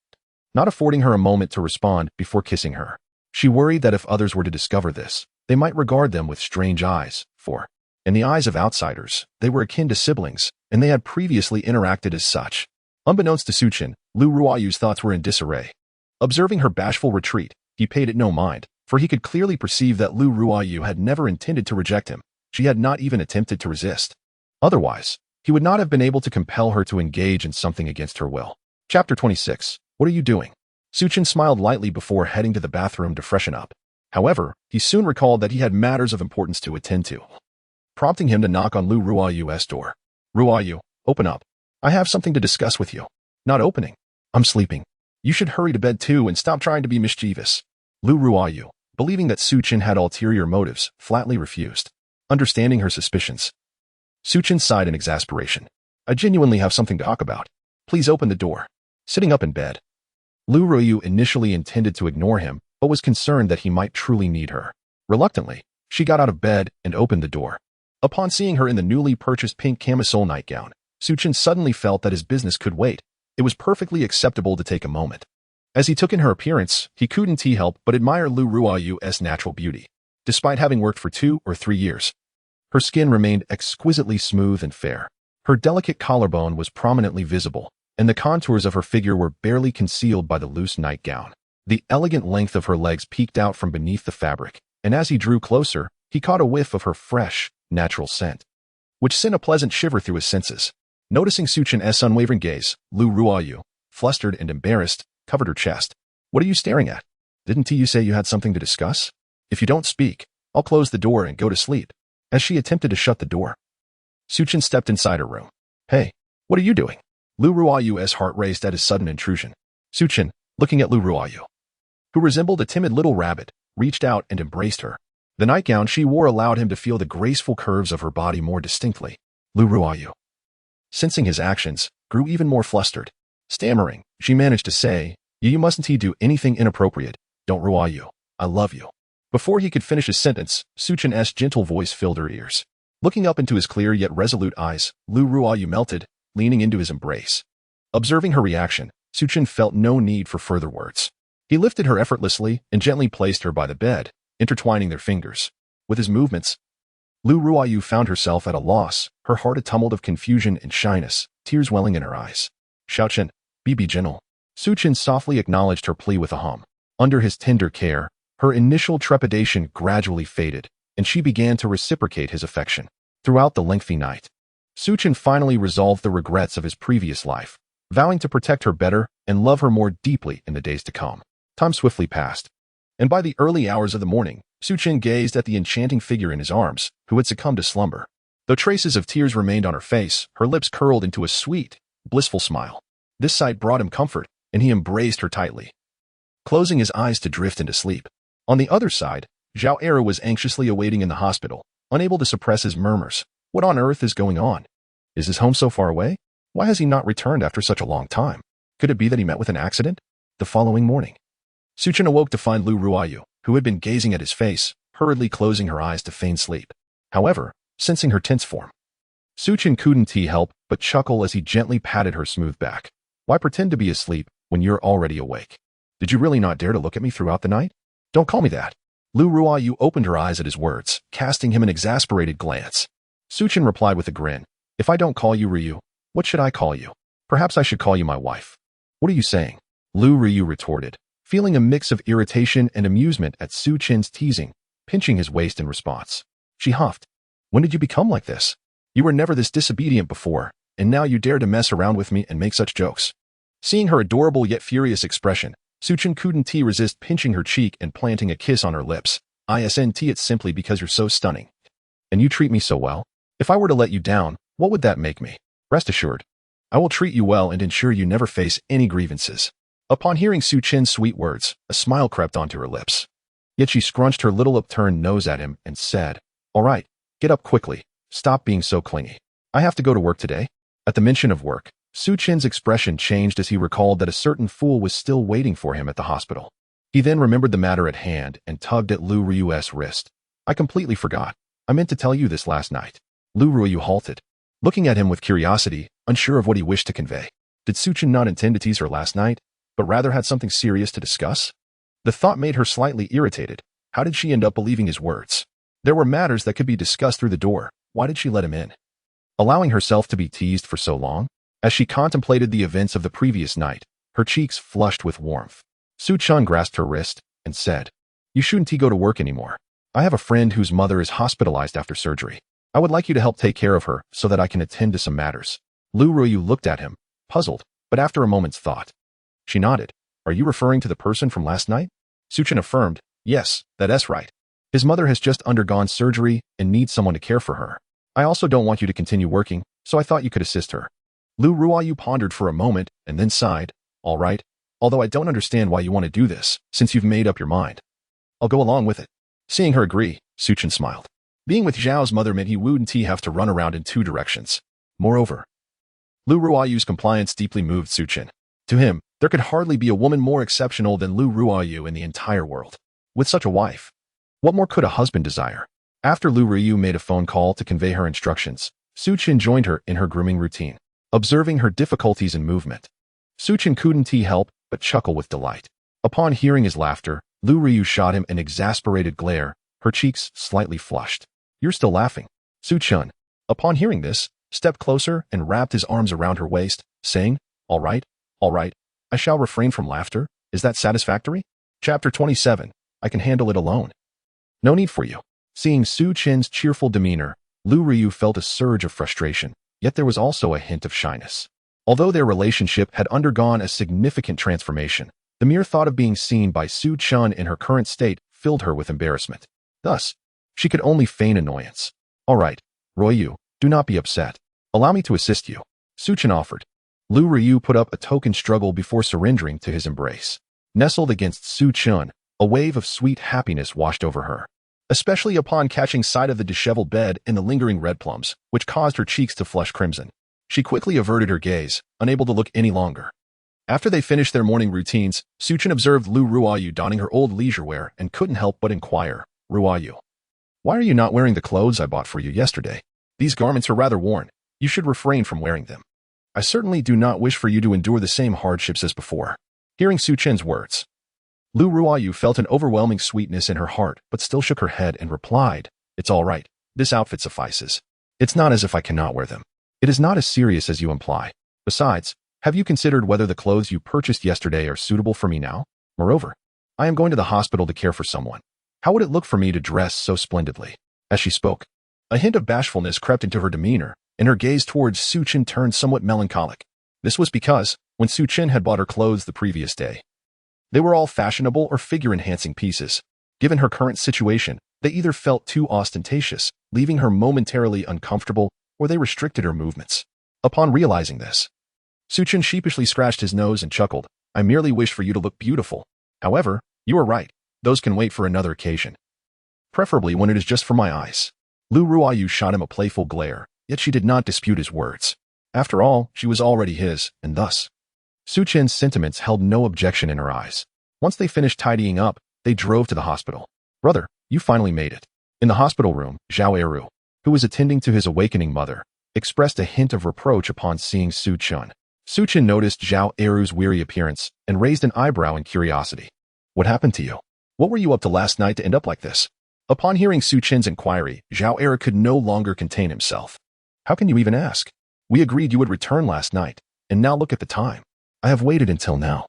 not affording her a moment to respond before kissing her. She worried that if others were to discover this, they might regard them with strange eyes, for, in the eyes of outsiders, they were akin to siblings, and they had previously interacted as such. Unbeknownst to Su Chen, Lu Ruoyu's thoughts were in disarray. Observing her bashful retreat, he paid it no mind, for he could clearly perceive that Lu Ruoyu had never intended to reject him. She had not even attempted to resist. Otherwise, he would not have been able to compel her to engage in something against her will. Chapter 26. What are you doing? Su Chen smiled lightly before heading to the bathroom to freshen up. However, he soon recalled that he had matters of importance to attend to, prompting him to knock on Lu Ruoyu's door. "Ruoyu, open up. I have something to discuss with you." "Not opening. I'm sleeping. You should hurry to bed too and stop trying to be mischievous." Lu Ruoyu, believing that Su Chen had ulterior motives, flatly refused. Understanding her suspicions, Su Chen sighed in exasperation. "I genuinely have something to talk about. Please open the door." Sitting up in bed, Lu Ruoyu initially intended to ignore him, but was concerned that he might truly need her. Reluctantly, she got out of bed and opened the door. Upon seeing her in the newly purchased pink camisole nightgown, Su Chen suddenly felt that his business could wait. It was perfectly acceptable to take a moment. As he took in her appearance, he couldn't help but admire Lu Ruoyu's natural beauty. Despite having worked for 2 or 3 years, her skin remained exquisitely smooth and fair. Her delicate collarbone was prominently visible, and the contours of her figure were barely concealed by the loose nightgown. The elegant length of her legs peeked out from beneath the fabric, and as he drew closer, he caught a whiff of her fresh, natural scent, which sent a pleasant shiver through his senses. Noticing Su Chen's unwavering gaze, Lu Ruoyu, flustered and embarrassed, covered her chest. "What are you staring at? Didn't you say you had something to discuss? If you don't speak, I'll close the door and go to sleep." As she attempted to shut the door, Su Chen stepped inside her room. "Hey, what are you doing?" Lu Ruoyu's heart raced at his sudden intrusion. Su Chen, looking at Lu Ruoyu, who resembled a timid little rabbit, reached out and embraced her. The nightgown she wore allowed him to feel the graceful curves of her body more distinctly. Lu Ruoyu, sensing his actions, grew even more flustered. Stammering, she managed to say, You mustn't do anything inappropriate. Don't Ruoyu. I love you." Before he could finish his sentence, Su Chen's gentle voice filled her ears. Looking up into his clear yet resolute eyes, Lu Ruoyu melted, leaning into his embrace. Observing her reaction, Su Chen felt no need for further words. He lifted her effortlessly and gently placed her by the bed, intertwining their fingers. With his movements, Lu Ruoyu found herself at a loss, her heart a tumult of confusion and shyness, tears welling in her eyes. "Xiao Chen, be gentle." Su Chen softly acknowledged her plea with a hum. Under his tender care, her initial trepidation gradually faded, and she began to reciprocate his affection. Throughout the lengthy night, Su Chen finally resolved the regrets of his previous life, vowing to protect her better and love her more deeply in the days to come. Time swiftly passed, and by the early hours of the morning, Su Chen gazed at the enchanting figure in his arms, who had succumbed to slumber. Though traces of tears remained on her face, her lips curled into a sweet, blissful smile. This sight brought him comfort, and he embraced her tightly, closing his eyes to drift into sleep. On the other side, Zhao Era was anxiously awaiting in the hospital, unable to suppress his murmurs. What on earth is going on? Is his home so far away? Why has he not returned after such a long time? Could it be that he met with an accident? The following morning, Su Chen awoke to find Lu Ruoyu, who had been gazing at his face, hurriedly closing her eyes to feign sleep. However, sensing her tense form, Su Chen couldn't help but chuckle as he gently patted her smooth back. Why pretend to be asleep when you're already awake? Did you really not dare to look at me throughout the night? Don't call me that. Lu Ruoyu opened her eyes at his words, casting him an exasperated glance. Su Chen replied with a grin. If I don't call you Ryu, what should I call you? Perhaps I should call you my wife. What are you saying? Lu Ryu retorted, feeling a mix of irritation and amusement at Su Chen's teasing, pinching his waist in response. She huffed. When did you become like this? You were never this disobedient before, and now you dare to mess around with me and make such jokes. Seeing her adorable yet furious expression, Su Chen couldn't resist pinching her cheek and planting a kiss on her lips. Isn't it simply because you're so stunning? And you treat me so well? If I were to let you down, what would that make me? Rest assured, I will treat you well and ensure you never face any grievances. Upon hearing Su Chen's sweet words, a smile crept onto her lips. Yet she scrunched her little upturned nose at him and said, All right, get up quickly. Stop being so clingy. I have to go to work today. At the mention of work, Su Chen's expression changed as he recalled that a certain fool was still waiting for him at the hospital. He then remembered the matter at hand and tugged at Lu Ryu's wrist. I completely forgot. I meant to tell you this last night. Lu Ryu halted, looking at him with curiosity, unsure of what he wished to convey. Did Su Chen not intend to tease her last night, but rather had something serious to discuss? The thought made her slightly irritated. How did she end up believing his words? There were matters that could be discussed through the door. Why did she let him in? Allowing herself to be teased for so long? As she contemplated the events of the previous night, her cheeks flushed with warmth. Su Chen grasped her wrist and said, You shouldn't go to work anymore. I have a friend whose mother is hospitalized after surgery. I would like you to help take care of her so that I can attend to some matters. Lu Ryu looked at him, puzzled, but after a moment's thought, she nodded. Are you referring to the person from last night? Su Chen affirmed, Yes, that's right. His mother has just undergone surgery and needs someone to care for her. I also don't want you to continue working, so I thought you could assist her. Lu Ruoyu pondered for a moment and then sighed. All right, although I don't understand why you want to do this, since you've made up your mind. I'll go along with it. Seeing her agree, Su Chen smiled. Being with Zhao's mother meant he wouldn't have to run around in two directions. Moreover, Lu Ruoyu's compliance deeply moved Su Chen. To him, there could hardly be a woman more exceptional than Lu Ruoyu in the entire world. With such a wife, what more could a husband desire? After Lu Ryu made a phone call to convey her instructions, Su Chen joined her in her grooming routine, observing her difficulties in movement. Su Chen couldn't help but chuckle with delight. Upon hearing his laughter, Lu Ryu shot him an exasperated glare, her cheeks slightly flushed. You're still laughing. Su Chen, upon hearing this, stepped closer and wrapped his arms around her waist, saying, all right, I shall refrain from laughter. Is that satisfactory? Chapter 27. I can handle it alone. No need for you. Seeing Su Chen's cheerful demeanor, Lu Ryu felt a surge of frustration, yet there was also a hint of shyness. Although their relationship had undergone a significant transformation, the mere thought of being seen by Su Chen in her current state filled her with embarrassment. Thus, she could only feign annoyance. All right, Ryu, do not be upset. Allow me to assist you. Su Chen offered. Lu Ryu put up a token struggle before surrendering to his embrace. Nestled against Su Chen, a wave of sweet happiness washed over her, especially upon catching sight of the disheveled bed and the lingering red plums, which caused her cheeks to flush crimson. She quickly averted her gaze, unable to look any longer. After they finished their morning routines, Su Chen observed Lu Ruoyu donning her old leisure wear and couldn't help but inquire, Ruoyu, why are you not wearing the clothes I bought for you yesterday? These garments are rather worn. You should refrain from wearing them. I certainly do not wish for you to endure the same hardships as before. Hearing Su Chen's words, Lu Ruoyu felt an overwhelming sweetness in her heart, but still shook her head and replied, It's all right. This outfit suffices. It's not as if I cannot wear them. It is not as serious as you imply. Besides, have you considered whether the clothes you purchased yesterday are suitable for me now? Moreover, I am going to the hospital to care for someone. How would it look for me to dress so splendidly? As she spoke, a hint of bashfulness crept into her demeanor, and her gaze towards Su Chen turned somewhat melancholic. This was because, when Su Chen had bought her clothes the previous day, they were all fashionable or figure-enhancing pieces. Given her current situation, they either felt too ostentatious, leaving her momentarily uncomfortable, or they restricted her movements. Upon realizing this, Su Chen sheepishly scratched his nose and chuckled. I merely wish for you to look beautiful. However, you are right. Those can wait for another occasion. Preferably when it is just for my eyes. Lu Ruoyu shot him a playful glare, yet she did not dispute his words. After all, she was already his, and thus, Su Chen's sentiments held no objection in her eyes. Once they finished tidying up, they drove to the hospital. Brother, you finally made it. In the hospital room, Zhao Eru, who was attending to his awakening mother, expressed a hint of reproach upon seeing Su Chen. Su Chen noticed Zhao Eru's weary appearance and raised an eyebrow in curiosity. What happened to you? What were you up to last night to end up like this? Upon hearing Su Chen's inquiry, Zhao Eru could no longer contain himself. How can you even ask? We agreed you would return last night, and now look at the time. I have waited until now.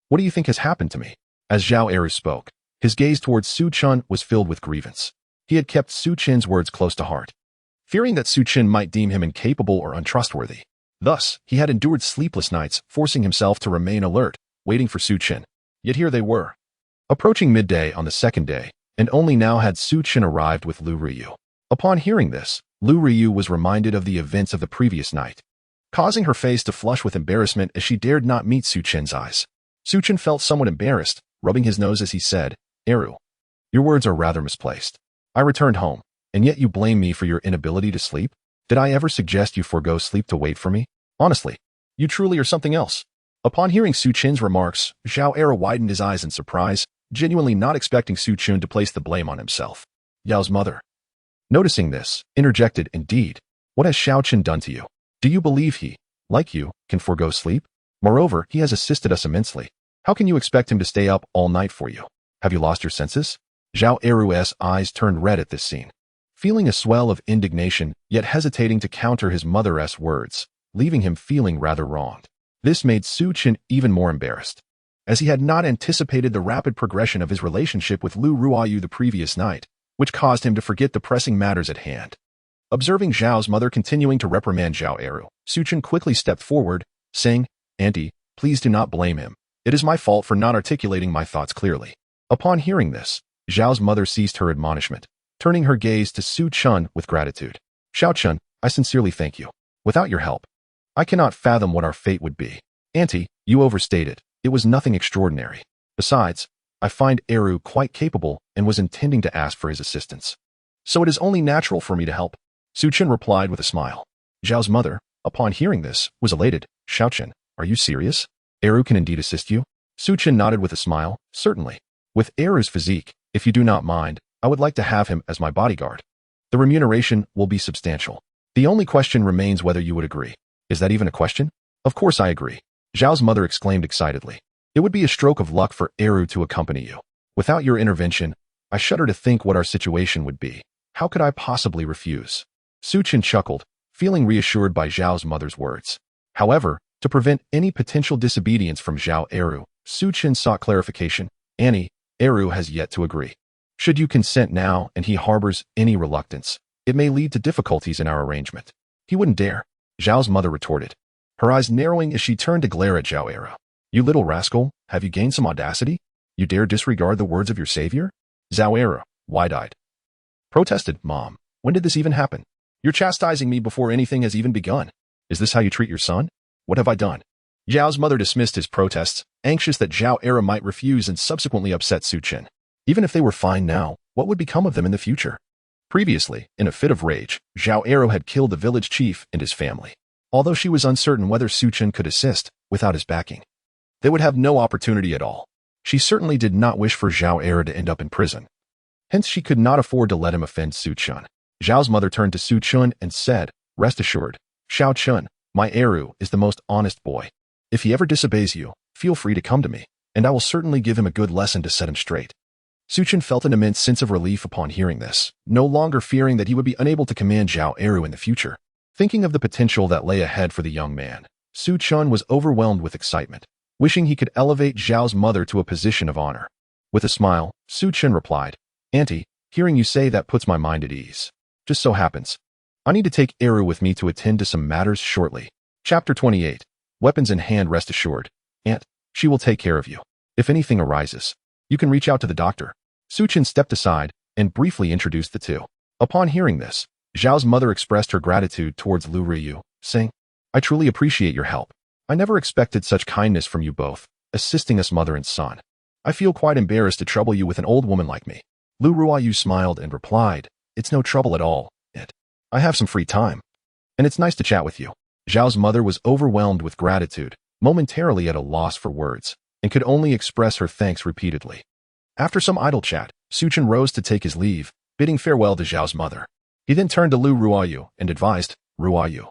What do you think has happened to me? As Zhao Eru spoke, his gaze towards Su Chen was filled with grievance. He had kept Su Chen's words close to heart, fearing that Su Chen might deem him incapable or untrustworthy. Thus, he had endured sleepless nights, forcing himself to remain alert, waiting for Su Chen. Yet here they were, approaching midday on the second day, and only now had Su Chen arrived with Lu Ryu. Upon hearing this, Lu Ryu was reminded of the events of the previous night, causing her face to flush with embarrassment as she dared not meet Su Chen's eyes. Su Chen felt somewhat embarrassed, rubbing his nose as he said, Eru, your words are rather misplaced. I returned home, and yet you blame me for your inability to sleep? Did I ever suggest you forego sleep to wait for me? Honestly, you truly are something else. Upon hearing Su Chen's remarks, Zhao Eru widened his eyes in surprise, genuinely not expecting Su Chen to place the blame on himself. Yao's mother, noticing this, interjected, indeed, what has Xiao Chen done to you? Do you believe he, like you, can forego sleep? Moreover, he has assisted us immensely. How can you expect him to stay up all night for you? Have you lost your senses? Zhao Eru's eyes turned red at this scene. Feeling a swell of indignation, yet hesitating to counter his mother's words, leaving him feeling rather wronged. This made Su Chen even more embarrassed, as he had not anticipated the rapid progression of his relationship with Lu Ruoyu the previous night, which caused him to forget the pressing matters at hand. Observing Zhao's mother continuing to reprimand Zhao Eru, Su Chen quickly stepped forward, saying, Auntie, please do not blame him. It is my fault for not articulating my thoughts clearly. Upon hearing this, Zhao's mother ceased her admonishment, turning her gaze to Su Chen with gratitude. Xiao Chen, I sincerely thank you. Without your help, I cannot fathom what our fate would be. Auntie, you overstated. It was nothing extraordinary. Besides, I find Eru quite capable and was intending to ask for his assistance. So it is only natural for me to help. Su Chen replied with a smile. Zhao's mother, upon hearing this, was elated. Xiao Chen, are you serious? Eru can indeed assist you? Su Chen nodded with a smile. Certainly. With Eru's physique, if you do not mind, I would like to have him as my bodyguard. The remuneration will be substantial. The only question remains whether you would agree. Is that even a question? Of course I agree. Zhao's mother exclaimed excitedly. It would be a stroke of luck for Eru to accompany you. Without your intervention, I shudder to think what our situation would be. How could I possibly refuse? Su Chen chuckled, feeling reassured by Zhao's mother's words. However, to prevent any potential disobedience from Zhao Eru, Su Chen sought clarification. Annie, Eru has yet to agree. Should you consent now and he harbors any reluctance, it may lead to difficulties in our arrangement. He wouldn't dare, Zhao's mother retorted, her eyes narrowing as she turned to glare at Zhao Eru. You little rascal, have you gained some audacity? You dare disregard the words of your savior? Zhao Eru, wide-eyed, protested, Mom, when did this even happen? You're chastising me before anything has even begun. Is this how you treat your son? What have I done? Zhao's mother dismissed his protests, anxious that Zhao Eru might refuse and subsequently upset Su Chen. Even if they were fine now, what would become of them in the future? Previously, in a fit of rage, Zhao Eru had killed the village chief and his family. Although she was uncertain whether Su Chen could assist, without his backing, they would have no opportunity at all. She certainly did not wish for Zhao Eru to end up in prison. Hence she could not afford to let him offend Su Chen. Zhao's mother turned to Su Chen and said, Rest assured, Xiao Chen, my Eru is the most honest boy. If he ever disobeys you, feel free to come to me, and I will certainly give him a good lesson to set him straight. Su Chen felt an immense sense of relief upon hearing this, no longer fearing that he would be unable to command Zhao Eru in the future. Thinking of the potential that lay ahead for the young man, Su Chen was overwhelmed with excitement, wishing he could elevate Zhao's mother to a position of honor. With a smile, Su Chen replied, Auntie, hearing you say that puts my mind at ease. Just so happens, I need to take Eru with me to attend to some matters shortly. Chapter 28. Weapons in hand, rest assured. Aunt, she will take care of you. If anything arises, you can reach out to the doctor. Su Chen stepped aside and briefly introduced the two. Upon hearing this, Zhao's mother expressed her gratitude towards Lu Ruyu, saying, I truly appreciate your help. I never expected such kindness from you both, assisting us mother and son. I feel quite embarrassed to trouble you with an old woman like me. Lu Ruyu smiled and replied, It's no trouble at all. I have some free time, and it's nice to chat with you. Zhao's mother was overwhelmed with gratitude, momentarily at a loss for words, and could only express her thanks repeatedly. After some idle chat, Su Chen rose to take his leave, bidding farewell to Zhao's mother. He then turned to Lu Ruyu and advised, Ruyu,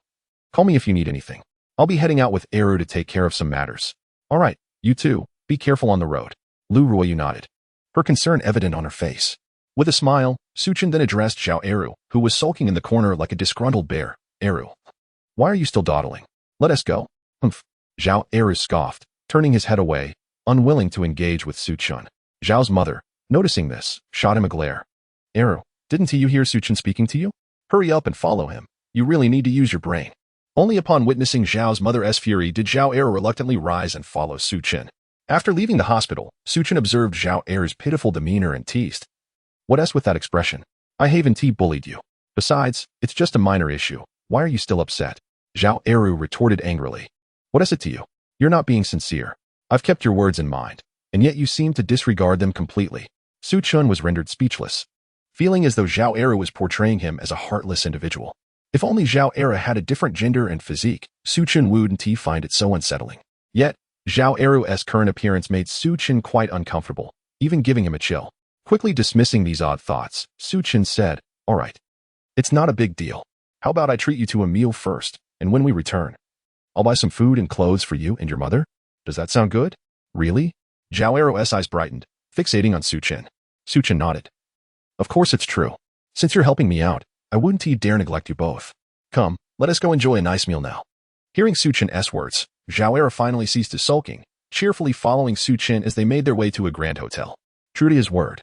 call me if you need anything. I'll be heading out with Eru to take care of some matters. All right, you too, be careful on the road. Lu Ruyu nodded, her concern evident on her face. With a smile, Su Chen then addressed Zhao Eru, who was sulking in the corner like a disgruntled bear. Eru, why are you still dawdling? Let us go. Humph. Zhao Eru scoffed, turning his head away, unwilling to engage with Su Chen. Zhao's mother, noticing this, shot him a glare. Eru, didn't you hear Su Chen speaking to you? Hurry up and follow him. You really need to use your brain. Only upon witnessing Zhao's mother's fury did Zhao Eru reluctantly rise and follow Su Chen. After leaving the hospital, Su Chen observed Zhao Eru's pitiful demeanor and teased. What else with that expression? I haven't bullied you. Besides, it's just a minor issue. Why are you still upset? Zhao Eru retorted angrily. What is it to you? You're not being sincere. I've kept your words in mind, and yet you seem to disregard them completely. Su Chen was rendered speechless, feeling as though Zhao Eru was portraying him as a heartless individual. If only Zhao Eru had a different gender and physique, Su Chen wouldn't find it so unsettling. Yet, Zhao Eru's current appearance made Su Chen quite uncomfortable, even giving him a chill. Quickly dismissing these odd thoughts, Su Chen said, All right. It's not a big deal. How about I treat you to a meal first, and when we return, I'll buy some food and clothes for you and your mother? Does that sound good? Really? Zhao Eru's eyes brightened, fixating on Su Chen. Su Chen nodded. Of course it's true. Since you're helping me out, I wouldn't dare neglect you both. Come, let us go enjoy a nice meal now. Hearing Su Chen's words, Zhao Eru finally ceased his sulking, cheerfully following Su Chen as they made their way to a grand hotel. True to his word,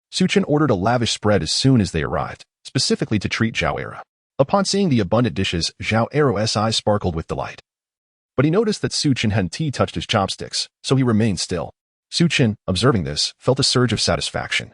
Su Chen ordered a lavish spread as soon as they arrived, specifically to treat Zhao Eru. Upon seeing the abundant dishes, Zhao Eru's eyes sparkled with delight. But he noticed that Su Chen hadn't touched his chopsticks, so he remained still. Su Chen, observing this, felt a surge of satisfaction.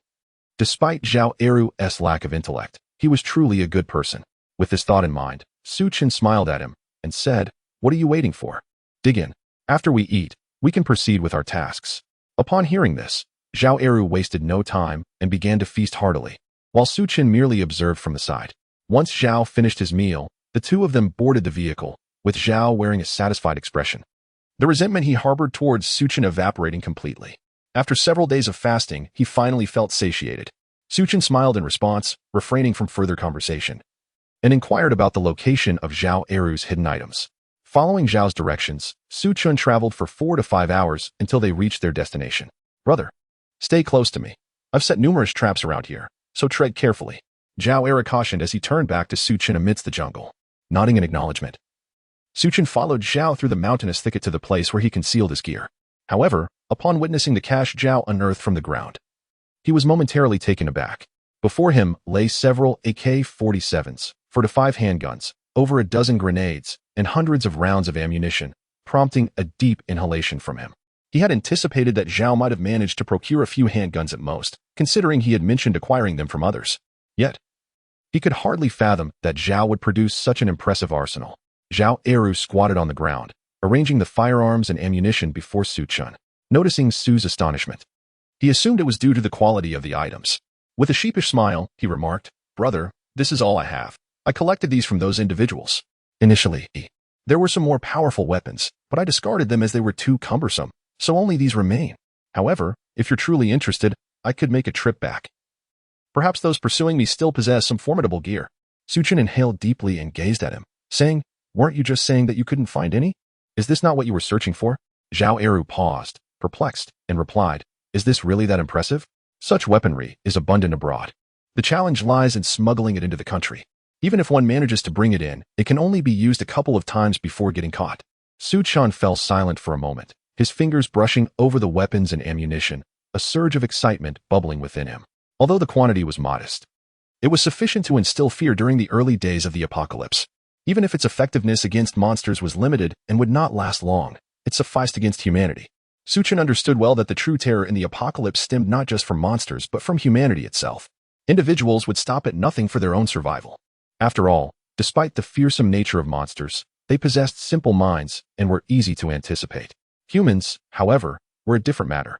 Despite Zhao Eru's lack of intellect, he was truly a good person. With this thought in mind, Su Chen smiled at him and said, What are you waiting for? Dig in. After we eat, we can proceed with our tasks. Upon hearing this, Zhao Eru wasted no time and began to feast heartily, while Su Chen merely observed from the side. Once Zhao finished his meal, the two of them boarded the vehicle, with Zhao wearing a satisfied expression. The resentment he harbored towards Su Chen evaporating completely. After several days of fasting, he finally felt satiated. Su Chen smiled in response, refraining from further conversation, and inquired about the location of Zhao Eru's hidden items. Following Zhao's directions, Su Chen traveled for 4 to 5 hours until they reached their destination. Brother, stay close to me. I've set numerous traps around here, so tread carefully. Zhao Eru cautioned as he turned back to Su Chen amidst the jungle, nodding in acknowledgement. Su Chen followed Zhao through the mountainous thicket to the place where he concealed his gear. However, upon witnessing the cache Zhao unearthed from the ground, he was momentarily taken aback. Before him lay several AK-47s, 4 to 5 handguns, over a dozen grenades, and hundreds of rounds of ammunition, prompting a deep inhalation from him. He had anticipated that Zhao might have managed to procure a few handguns at most, considering he had mentioned acquiring them from others. Yet, he could hardly fathom that Zhao would produce such an impressive arsenal. Zhao Eru squatted on the ground, arranging the firearms and ammunition before Su Chen. Noticing Su's astonishment, he assumed it was due to the quality of the items. With a sheepish smile, he remarked, Brother, this is all I have. I collected these from those individuals. Initially, there were some more powerful weapons, but I discarded them as they were too cumbersome, so only these remain. However, if you're truly interested, I could make a trip back. Perhaps those pursuing me still possess some formidable gear. Su Chen inhaled deeply and gazed at him, saying, Weren't you just saying that you couldn't find any? Is this not what you were searching for? Zhao Eru paused, perplexed, and replied, Is this really that impressive? Such weaponry is abundant abroad. The challenge lies in smuggling it into the country. Even if one manages to bring it in, it can only be used a couple of times before getting caught. Su Chen fell silent for a moment, his fingers brushing over the weapons and ammunition, a surge of excitement bubbling within him. Although the quantity was modest, it was sufficient to instill fear during the early days of the apocalypse. Even if its effectiveness against monsters was limited and would not last long, it sufficed against humanity. Su Chen understood well that the true terror in the apocalypse stemmed not just from monsters but from humanity itself. Individuals would stop at nothing for their own survival. After all, despite the fearsome nature of monsters, they possessed simple minds and were easy to anticipate. Humans, however, were a different matter.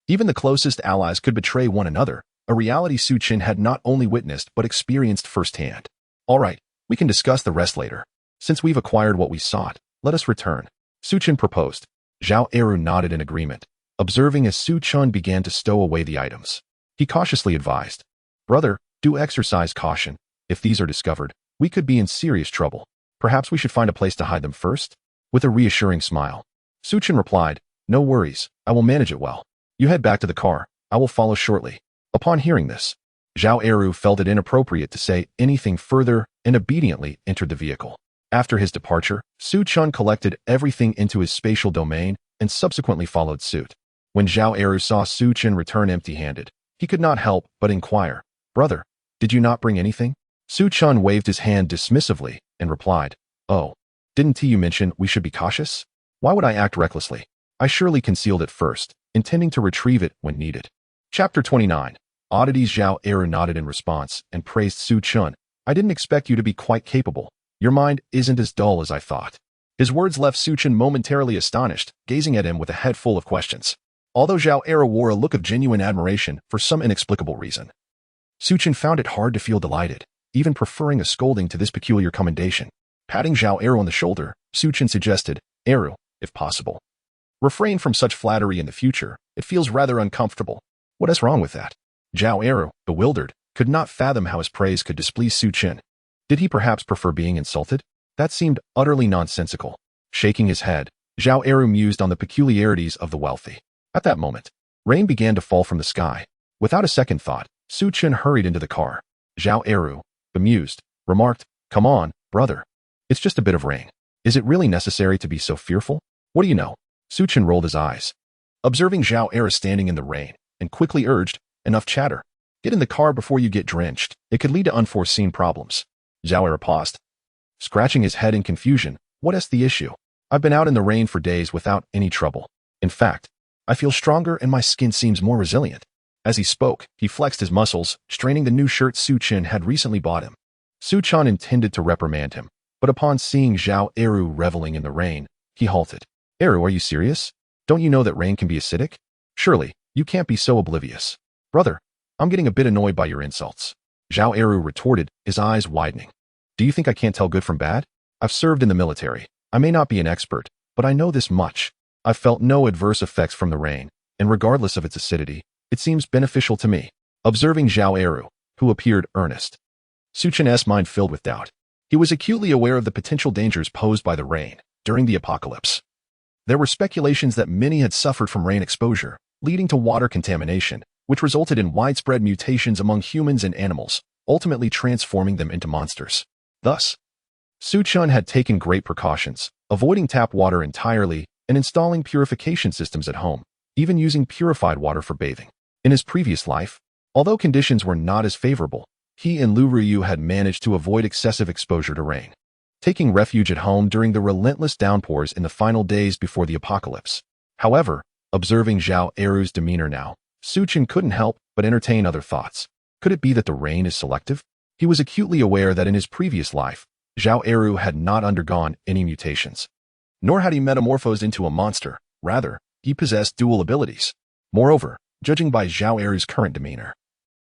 Even the closest allies could betray one another, a reality Su Chen had not only witnessed but experienced firsthand. All right, we can discuss the rest later. Since we've acquired what we sought, let us return. Su Chen proposed. Zhao Eru nodded in agreement, observing as Su Chen began to stow away the items. He cautiously advised, "Brother, do exercise caution. If these are discovered, we could be in serious trouble. Perhaps we should find a place to hide them first?" With a reassuring smile, Su Chen replied, "No worries, I will manage it well. You head back to the car, I will follow shortly." Upon hearing this, Zhao Eru felt it inappropriate to say anything further and obediently entered the vehicle. After his departure, Su Chen collected everything into his spatial domain and subsequently followed suit. When Zhao Eru saw Su Chen return empty-handed, he could not help but inquire, "Brother, did you not bring anything?" Su Chen waved his hand dismissively and replied, "Oh, didn't you mention we should be cautious? Why would I act recklessly? I surely concealed it first, intending to retrieve it when needed." Chapter 29. Oddities. Zhao Eru nodded in response and praised Su Chen. "I didn't expect you to be quite capable. Your mind isn't as dull as I thought." His words left Su Chen momentarily astonished, gazing at him with a head full of questions. Although Zhao Eru wore a look of genuine admiration for some inexplicable reason, Su Chen found it hard to feel delighted, even preferring a scolding to this peculiar commendation. Patting Zhao Eru on the shoulder, Su Chen suggested, "Eru, if possible, refrain from such flattery in the future. It feels rather uncomfortable." "What is wrong with that?" Zhao Eru, bewildered, could not fathom how his praise could displease Su Chen. Did he perhaps prefer being insulted? That seemed utterly nonsensical. Shaking his head, Zhao Eru mused on the peculiarities of the wealthy. At that moment, rain began to fall from the sky. Without a second thought, Su Chen hurried into the car. Zhao Eru, bemused, remarked, "Come on, brother. It's just a bit of rain. Is it really necessary to be so fearful?" "What do you know?" Su Chen rolled his eyes, observing Zhao Eru standing in the rain, and quickly urged, "Enough chatter. Get in the car before you get drenched. It could lead to unforeseen problems." Zhao Eru paused, scratching his head in confusion. "What is the issue? I've been out in the rain for days without any trouble. In fact, I feel stronger and my skin seems more resilient." As he spoke, he flexed his muscles, straining the new shirt Su Chen had recently bought him. Su Chen intended to reprimand him, but upon seeing Zhao Eru reveling in the rain, he halted. "Eru, are you serious? Don't you know that rain can be acidic? Surely, you can't be so oblivious." "Brother, I'm getting a bit annoyed by your insults." Zhao Eru retorted, his eyes widening. "Do you think I can't tell good from bad? I've served in the military. I may not be an expert, but I know this much. I've felt no adverse effects from the rain, and regardless of its acidity, it seems beneficial to me." Observing Zhao Eru, who appeared earnest, Su Chen's mind filled with doubt. He was acutely aware of the potential dangers posed by the rain during the apocalypse. There were speculations that many had suffered from rain exposure, leading to water contamination, which resulted in widespread mutations among humans and animals, ultimately transforming them into monsters. Thus, Su Chen had taken great precautions, avoiding tap water entirely and installing purification systems at home, even using purified water for bathing. In his previous life, although conditions were not as favorable, he and Lu Ruyu had managed to avoid excessive exposure to rain, taking refuge at home during the relentless downpours in the final days before the apocalypse. However, observing Zhao Eru's demeanor now, Su Chen couldn't help but entertain other thoughts. Could it be that the rain is selective? He was acutely aware that in his previous life, Zhao Eru had not undergone any mutations, nor had he metamorphosed into a monster. Rather, he possessed dual abilities. Moreover, judging by Zhao Eru's current demeanor,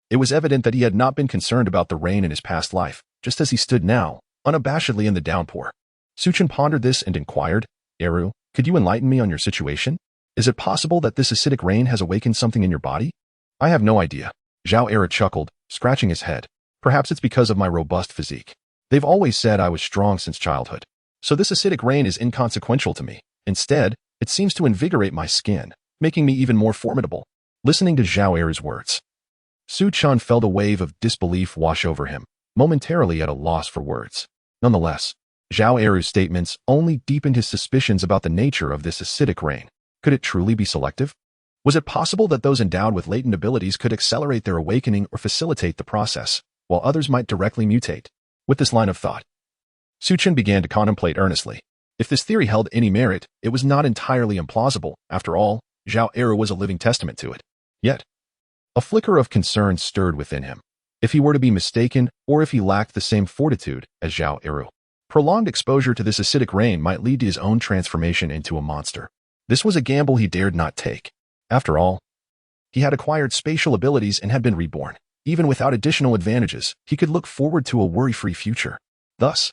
it was evident that he had not been concerned about the rain in his past life, just as he stood now, unabashedly in the downpour. Su Chen pondered this and inquired, "Eru, could you enlighten me on your situation? Is it possible that this acidic rain has awakened something in your body?" "I have no idea." Zhao Eru chuckled, scratching his head. "Perhaps it's because of my robust physique. They've always said I was strong since childhood. So this acidic rain is inconsequential to me. Instead, it seems to invigorate my skin, making me even more formidable." Listening to Zhao Eru's words, Su Chen felt a wave of disbelief wash over him, momentarily at a loss for words. Nonetheless, Zhao Eru's statements only deepened his suspicions about the nature of this acidic rain. Could it truly be selective? Was it possible that those endowed with latent abilities could accelerate their awakening or facilitate the process, while others might directly mutate? With this line of thought, Su Chen began to contemplate earnestly. If this theory held any merit, it was not entirely implausible. After all, Zhao Eru was a living testament to it. Yet, a flicker of concern stirred within him. if he were to be mistaken or if he lacked the same fortitude as Zhao Eru. Prolonged exposure to this acidic rain might lead to his own transformation into a monster. This was a gamble he dared not take. After all, he had acquired spatial abilities and had been reborn. Even without additional advantages, he could look forward to a worry-free future. Thus,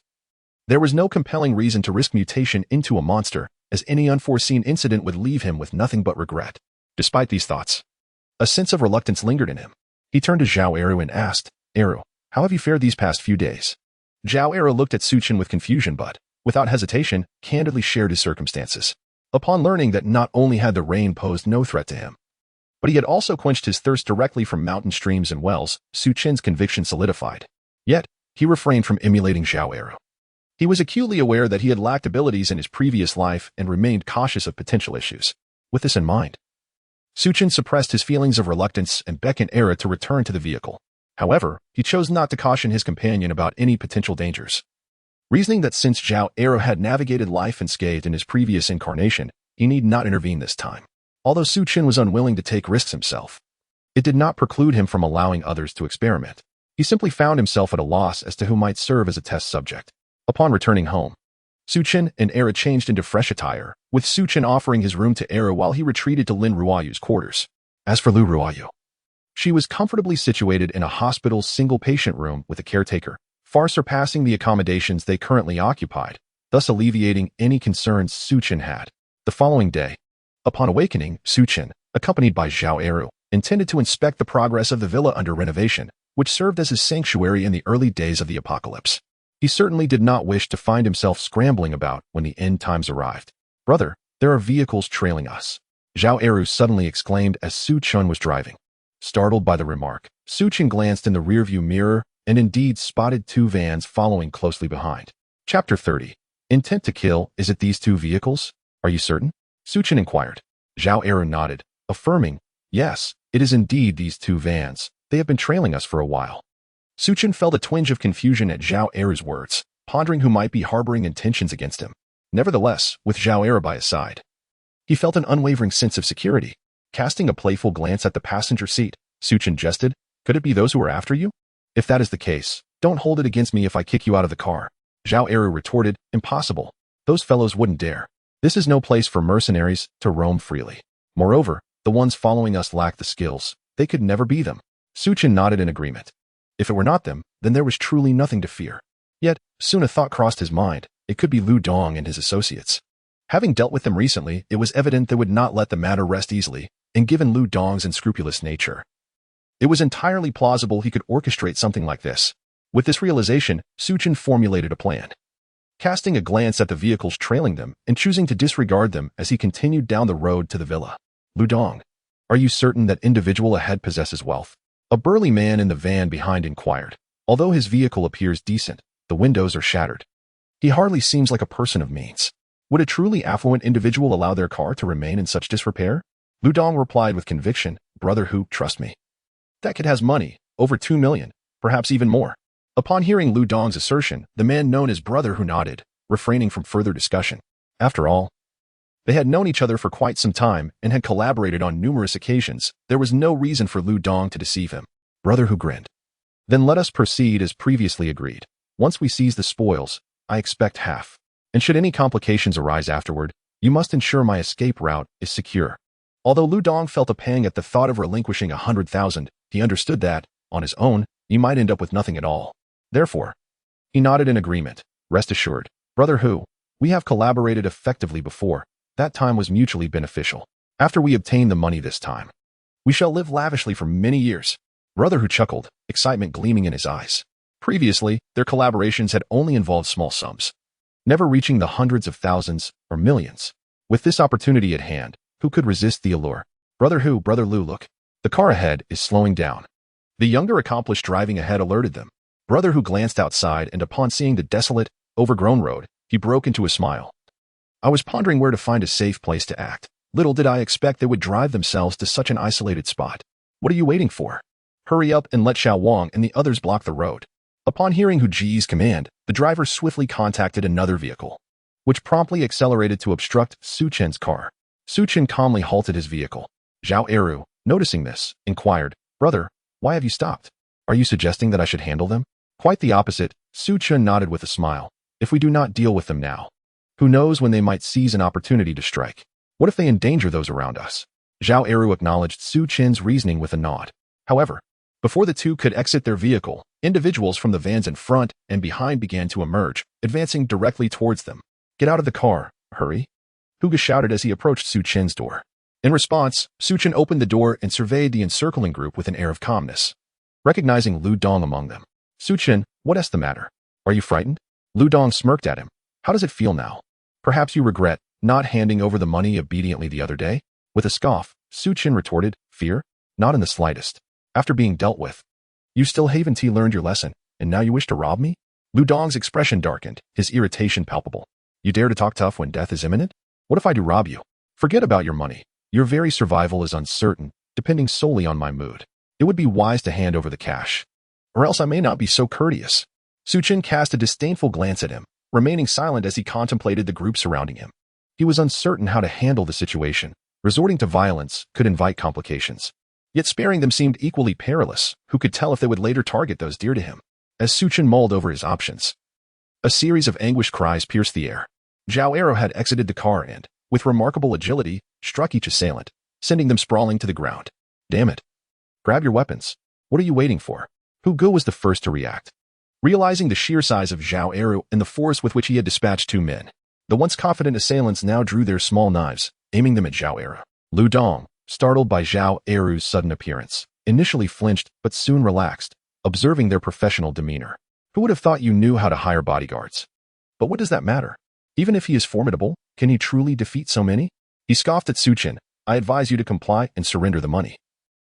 there was no compelling reason to risk mutation into a monster, as any unforeseen incident would leave him with nothing but regret. Despite these thoughts, a sense of reluctance lingered in him. He turned to Zhao Eru and asked, "Eru, how have you fared these past few days?" Zhao Eru looked at Su Chen with confusion but, without hesitation, candidly shared his circumstances. Upon learning that not only had the rain posed no threat to him, but he had also quenched his thirst directly from mountain streams and wells, Su Chen's conviction solidified. Yet, he refrained from emulating Zhao Eru. He was acutely aware that he had lacked abilities in his previous life and remained cautious of potential issues. With this in mind, Su Chen suppressed his feelings of reluctance and beckoned Era to return to the vehicle. However, he chose not to caution his companion about any potential dangers. Reasoning that since Zhao Eru had navigated life unscathed in his previous incarnation, he need not intervene this time. Although Su Chen was unwilling to take risks himself, it did not preclude him from allowing others to experiment. He simply found himself at a loss as to who might serve as a test subject. Upon returning home, Su Chen and Era changed into fresh attire, with Su Chen offering his room to Era while he retreated to Lin Ruoyu's quarters. As for Lu Ruoyu, she was comfortably situated in a hospital's single-patient room with a caretaker, far surpassing the accommodations they currently occupied, thus alleviating any concerns Su Chen had. The following day, upon awakening, Su Chen, accompanied by Zhao Eru, intended to inspect the progress of the villa under renovation, which served as his sanctuary in the early days of the apocalypse. He certainly did not wish to find himself scrambling about when the end times arrived. "Brother, there are vehicles trailing us," Zhao Eru suddenly exclaimed as Su Chen was driving. Startled by the remark, Su Chen glanced in the rearview mirror and indeed spotted two vans following closely behind. Chapter 30. Intent to kill. Is it these two vehicles? Are you certain? Su Chen inquired. Zhao Eru nodded, affirming, "Yes, it is indeed these two vans. They have been trailing us for a while." Su Chen felt a twinge of confusion at Zhao Eru's words, pondering who might be harboring intentions against him. Nevertheless, with Zhao Eru by his side, he felt an unwavering sense of security. Casting a playful glance at the passenger seat, Su Chen jested, "Could it be those who are after you? If that is the case, don't hold it against me if I kick you out of the car." Zhao Eru retorted, "Impossible. Those fellows wouldn't dare. This is no place for mercenaries to roam freely. Moreover, the ones following us lack the skills. They could never be them." Su Chen nodded in agreement. If it were not them, then there was truly nothing to fear. Yet, soon a thought crossed his mind. It could be Lu Dong and his associates. Having dealt with them recently, it was evident they would not let the matter rest easily, and given Lu Dong's unscrupulous nature, it was entirely plausible he could orchestrate something like this. With this realization, Su Chen formulated a plan. Casting a glance at the vehicles trailing them and choosing to disregard them as he continued down the road to the villa. "Lu Dong, are you certain that individual ahead possesses wealth?" A burly man in the van behind inquired. Although his vehicle appears decent, the windows are shattered. He hardly seems like a person of means. Would a truly affluent individual allow their car to remain in such disrepair? Lu Dong replied with conviction, "Brother Hu, trust me. That kid has money, over 2 million, perhaps even more." Upon hearing Lu Dong's assertion, the man known as Brother Hu nodded, refraining from further discussion. After all, they had known each other for quite some time and had collaborated on numerous occasions. There was no reason for Lu Dong to deceive him. Brother Hu grinned. "Then let us proceed as previously agreed. Once we seize the spoils, I expect half. And should any complications arise afterward, you must ensure my escape route is secure." Although Lu Dong felt a pang at the thought of relinquishing 100,000, he understood that, on his own, he might end up with nothing at all. Therefore, he nodded in agreement. "Rest assured, Brother Hu, we have collaborated effectively before. That time was mutually beneficial. After we obtain the money this time, we shall live lavishly for many years." Brother Hu chuckled, excitement gleaming in his eyes. Previously, their collaborations had only involved small sums, never reaching the hundreds of thousands or millions. With this opportunity at hand, who could resist the allure? "Brother Hu, Brother Lu, look. The car ahead is slowing down." The younger accomplished driving ahead alerted them. Brother Hu glanced outside and upon seeing the desolate, overgrown road, he broke into a smile. "I was pondering where to find a safe place to act. Little did I expect they would drive themselves to such an isolated spot. What are you waiting for? Hurry up and let Xiao Wang and the others block the road." Upon hearing Hu Ji's command, the driver swiftly contacted another vehicle, which promptly accelerated to obstruct Su Chen's car. Su Chen calmly halted his vehicle. Zhao Eru, noticing this, inquired, "Brother, why have you stopped? Are you suggesting that I should handle them? Quite the opposite, Su Chen nodded with a smile. If we do not deal with them now, who knows when they might seize an opportunity to strike? What if they endanger those around us? Zhao Eru acknowledged Su Chen's reasoning with a nod. However, before the two could exit their vehicle, individuals from the vans in front and behind began to emerge, advancing directly towards them. Get out of the car, hurry! Huga shouted as he approached Su Chen's door. In response, Su Chen opened the door and surveyed the encircling group with an air of calmness. Recognizing Lu Dong among them, Su Chen, what's the matter? Are you frightened? Lu Dong smirked at him. How does it feel now? Perhaps you regret not handing over the money obediently the other day? With a scoff, Su Chen retorted, fear? Not in the slightest. After being dealt with, you still haven't learned your lesson, and now you wish to rob me? Lu Dong's expression darkened, his irritation palpable. You dare to talk tough when death is imminent? What if I do rob you? Forget about your money. Your very survival is uncertain, depending solely on my mood. It would be wise to hand over the cash, or else I may not be so courteous. Su Chen cast a disdainful glance at him, remaining silent as he contemplated the group surrounding him. He was uncertain how to handle the situation. Resorting to violence could invite complications. Yet sparing them seemed equally perilous. Who could tell if they would later target those dear to him? As Su Chen mulled over his options, a series of anguished cries pierced the air. Zhao Eru had exited the car and, with remarkable agility, struck each assailant, sending them sprawling to the ground. Damn it. Grab your weapons. What are you waiting for? Hu Ge was the first to react. Realizing the sheer size of Zhao Eru and the force with which he had dispatched two men, the once confident assailants now drew their small knives, aiming them at Zhao Eru. Lu Dong, startled by Zhao Eru's sudden appearance, initially flinched but soon relaxed, observing their professional demeanor. Who would have thought you knew how to hire bodyguards? But what does that matter? Even if he is formidable, can he truly defeat so many? He scoffed at Su Chen. I advise you to comply and surrender the money.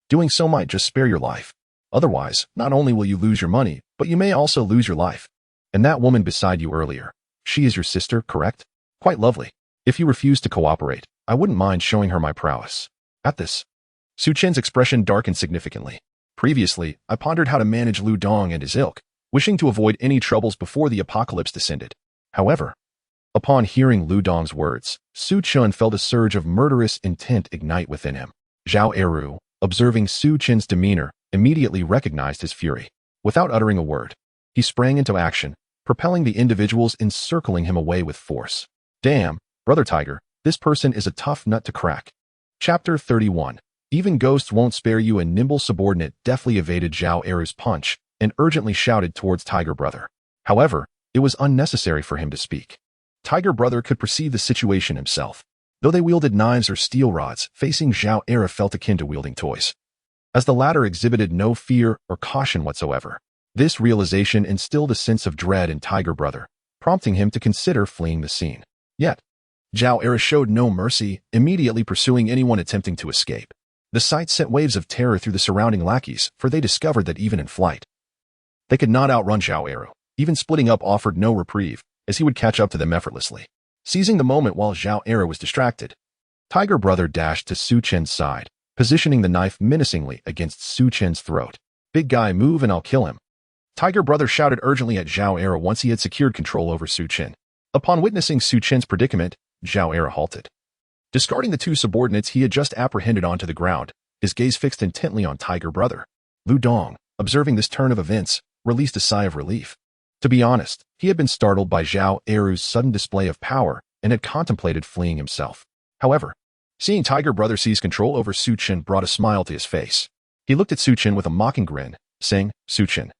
Doing so might just spare your life. Otherwise, not only will you lose your money, but you may also lose your life. And that woman beside you earlier, she is your sister, correct? Quite lovely. If you refuse to cooperate, I wouldn't mind showing her my prowess. At this, Su Chen's expression darkened significantly. Previously, I pondered how to manage Lu Dong and his ilk, wishing to avoid any troubles before the apocalypse descended. However, upon hearing Lu Dong's words, Su Chen felt a surge of murderous intent ignite within him. Zhao Eru, observing Su Chen's demeanor, immediately recognized his fury. Without uttering a word, he sprang into action, propelling the individuals encircling him away with force. Damn, Brother Tiger, this person is a tough nut to crack. Chapter 31. Even ghosts won't spare you. A nimble subordinate deftly evaded Zhao Eru's punch and urgently shouted towards Tiger Brother. However, it was unnecessary for him to speak. Tiger Brother could perceive the situation himself. Though they wielded knives or steel rods, facing Zhao Eru felt akin to wielding toys, as the latter exhibited no fear or caution whatsoever. This realization instilled a sense of dread in Tiger Brother, prompting him to consider fleeing the scene. Yet, Zhao Eru showed no mercy, immediately pursuing anyone attempting to escape. The sight sent waves of terror through the surrounding lackeys, for they discovered that even in flight, they could not outrun Zhao Eru. Even splitting up offered no reprieve, as he would catch up to them effortlessly. Seizing the moment while Zhao Eru was distracted, Tiger Brother dashed to Su Chen's side, positioning the knife menacingly against Su Chen's throat. Big guy, move and I'll kill him. Tiger Brother shouted urgently at Zhao Eru once he had secured control over Su Chen. Upon witnessing Su Chen's predicament, Zhao Eru halted. Discarding the two subordinates he had just apprehended onto the ground, his gaze fixed intently on Tiger Brother. Lu Dong, observing this turn of events, released a sigh of relief. To be honest, he had been startled by Zhao Eru's sudden display of power and had contemplated fleeing himself. However, seeing Tiger Brother seize control over Su Chen brought a smile to his face. He looked at Su Chen with a mocking grin, saying, Su Chen,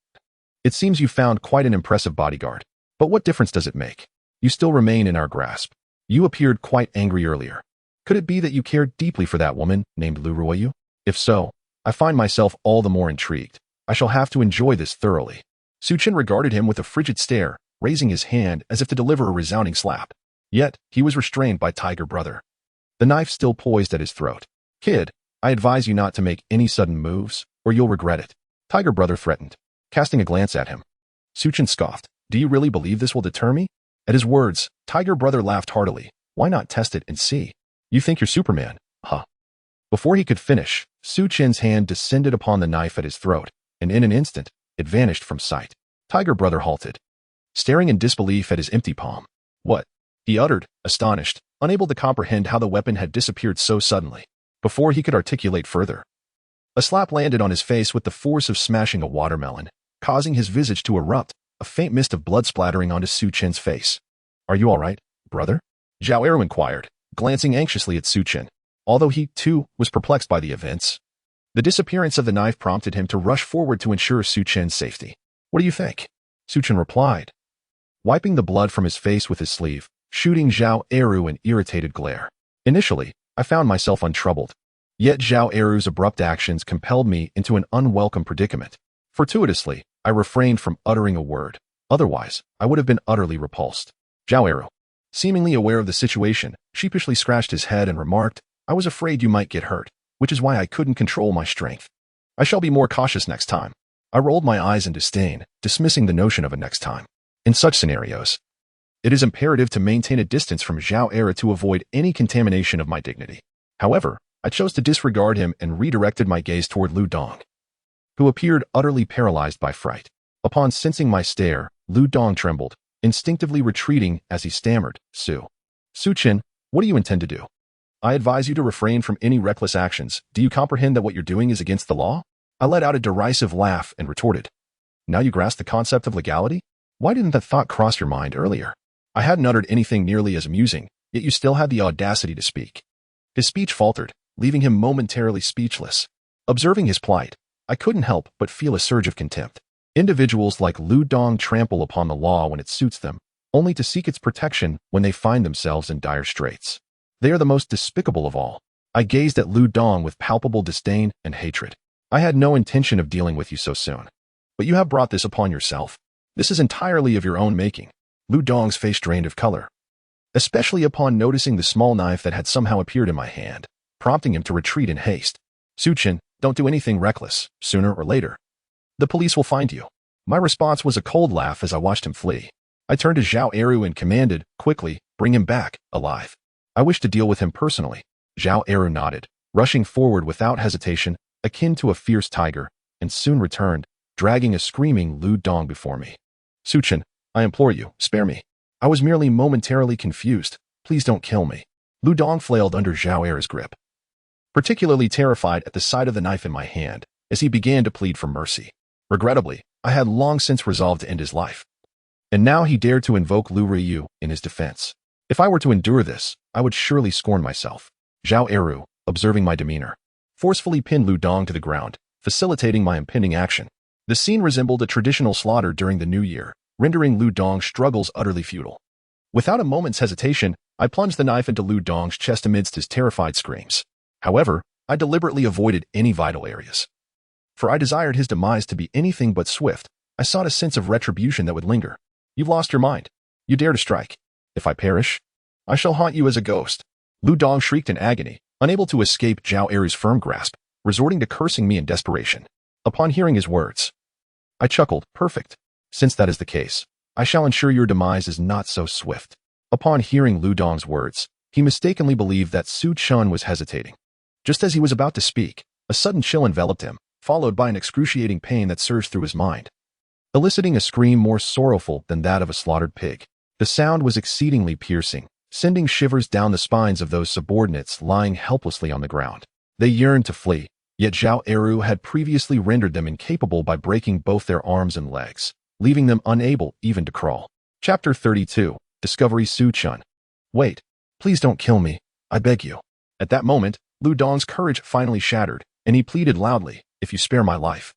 it seems you found quite an impressive bodyguard. But what difference does it make? You still remain in our grasp. You appeared quite angry earlier. Could it be that you cared deeply for that woman named Lu Ruoyu? If so, I find myself all the more intrigued. I shall have to enjoy this thoroughly. Su Chen regarded him with a frigid stare, raising his hand as if to deliver a resounding slap. Yet, he was restrained by Tiger Brother, the knife still poised at his throat. Kid, I advise you not to make any sudden moves, or you'll regret it. Tiger Brother threatened, casting a glance at him. Su Chen scoffed. Do you really believe this will deter me? At his words, Tiger Brother laughed heartily. Why not test it and see? You think you're Superman, huh? Before he could finish, Su Chen's hand descended upon the knife at his throat, and in an instant, it vanished from sight. Tiger Brother halted, staring in disbelief at his empty palm. What? He uttered, astonished, unable to comprehend how the weapon had disappeared so suddenly. Before he could articulate further, A slap landed on his face with the force of smashing a watermelon, causing his visage to erupt, a faint mist of blood splattering onto Su Chen's face. "Are you all right, brother?" Zhao Eru inquired, glancing anxiously at Su Chen. Although he, too, was perplexed by the events, the disappearance of the knife prompted him to rush forward to ensure Su Chen's safety. "What do you think?" Su Chen replied, wiping the blood from his face with his sleeve, shooting Zhao Eru an irritated glare. "Initially, I found myself untroubled. Yet Zhao Eru's abrupt actions compelled me into an unwelcome predicament. Fortuitously, I refrained from uttering a word. Otherwise, I would have been utterly repulsed." Zhao Eru, seemingly aware of the situation, sheepishly scratched his head and remarked, "I was afraid you might get hurt, which is why I couldn't control my strength. I shall be more cautious next time." I rolled my eyes in disdain, dismissing the notion of a next time. In such scenarios, it is imperative to maintain a distance from Zhao Eru to avoid any contamination of my dignity. However, I chose to disregard him and redirected my gaze toward Lu Dong, who appeared utterly paralyzed by fright. Upon sensing my stare, Lu Dong trembled, instinctively retreating as he stammered, Su Chen, what do you intend to do? I advise you to refrain from any reckless actions. Do you comprehend that what you're doing is against the law?" I let out a derisive laugh and retorted, "Now you grasp the concept of legality? Why didn't that thought cross your mind earlier? I hadn't uttered anything nearly as amusing, yet you still had the audacity to speak." His speech faltered, leaving him momentarily speechless. Observing his plight, I couldn't help but feel a surge of contempt. Individuals like Lu Dong trample upon the law when it suits them, only to seek its protection when they find themselves in dire straits. They are the most despicable of all. I gazed at Lu Dong with palpable disdain and hatred. "I had no intention of dealing with you so soon. But you have brought this upon yourself. This is entirely of your own making." Lu Dong's face drained of color, especially upon noticing the small knife that had somehow appeared in my hand, prompting him to retreat in haste. "Su Chen, don't do anything reckless. Sooner or later, the police will find you." My response was a cold laugh as I watched him flee. I turned to Zhao Eru and commanded, "Quickly, bring him back, alive. I wish to deal with him personally." Zhao Eru nodded, rushing forward without hesitation, akin to a fierce tiger, and soon returned, dragging a screaming Lu Dong before me. "Su Chen, I implore you, spare me. I was merely momentarily confused. Please don't kill me." Lu Dong flailed under Zhao Eru's grip, particularly terrified at the sight of the knife in my hand, as he began to plead for mercy. Regrettably, I had long since resolved to end his life. And now he dared to invoke Lu Ryu in his defense. If I were to endure this, I would surely scorn myself. Zhao Eru, observing my demeanor, forcefully pinned Lu Dong to the ground, facilitating my impending action. The scene resembled a traditional slaughter during the New Year, rendering Lu Dong's struggles utterly futile. Without a moment's hesitation, I plunged the knife into Lu Dong's chest amidst his terrified screams. However, I deliberately avoided any vital areas, for I desired his demise to be anything but swift. I sought a sense of retribution that would linger. "You've lost your mind. You dare to strike. If I perish, I shall haunt you as a ghost." Lu Dong shrieked in agony, unable to escape Zhao Eru's firm grasp, resorting to cursing me in desperation. Upon hearing his words, I chuckled. "Perfect. Since that is the case, I shall ensure your demise is not so swift." Upon hearing Lu Dong's words, he mistakenly believed that Su Chen was hesitating. Just as he was about to speak, a sudden chill enveloped him, followed by an excruciating pain that surged through his mind, eliciting a scream more sorrowful than that of a slaughtered pig. The sound was exceedingly piercing, sending shivers down the spines of those subordinates lying helplessly on the ground. They yearned to flee, yet Zhao Eru had previously rendered them incapable by breaking both their arms and legs, leaving them unable even to crawl. Chapter 32. Discovery. Su Chen. "Wait. Please don't kill me. I beg you." At that moment, Lu Dong's courage finally shattered, and he pleaded loudly, "If you spare my life,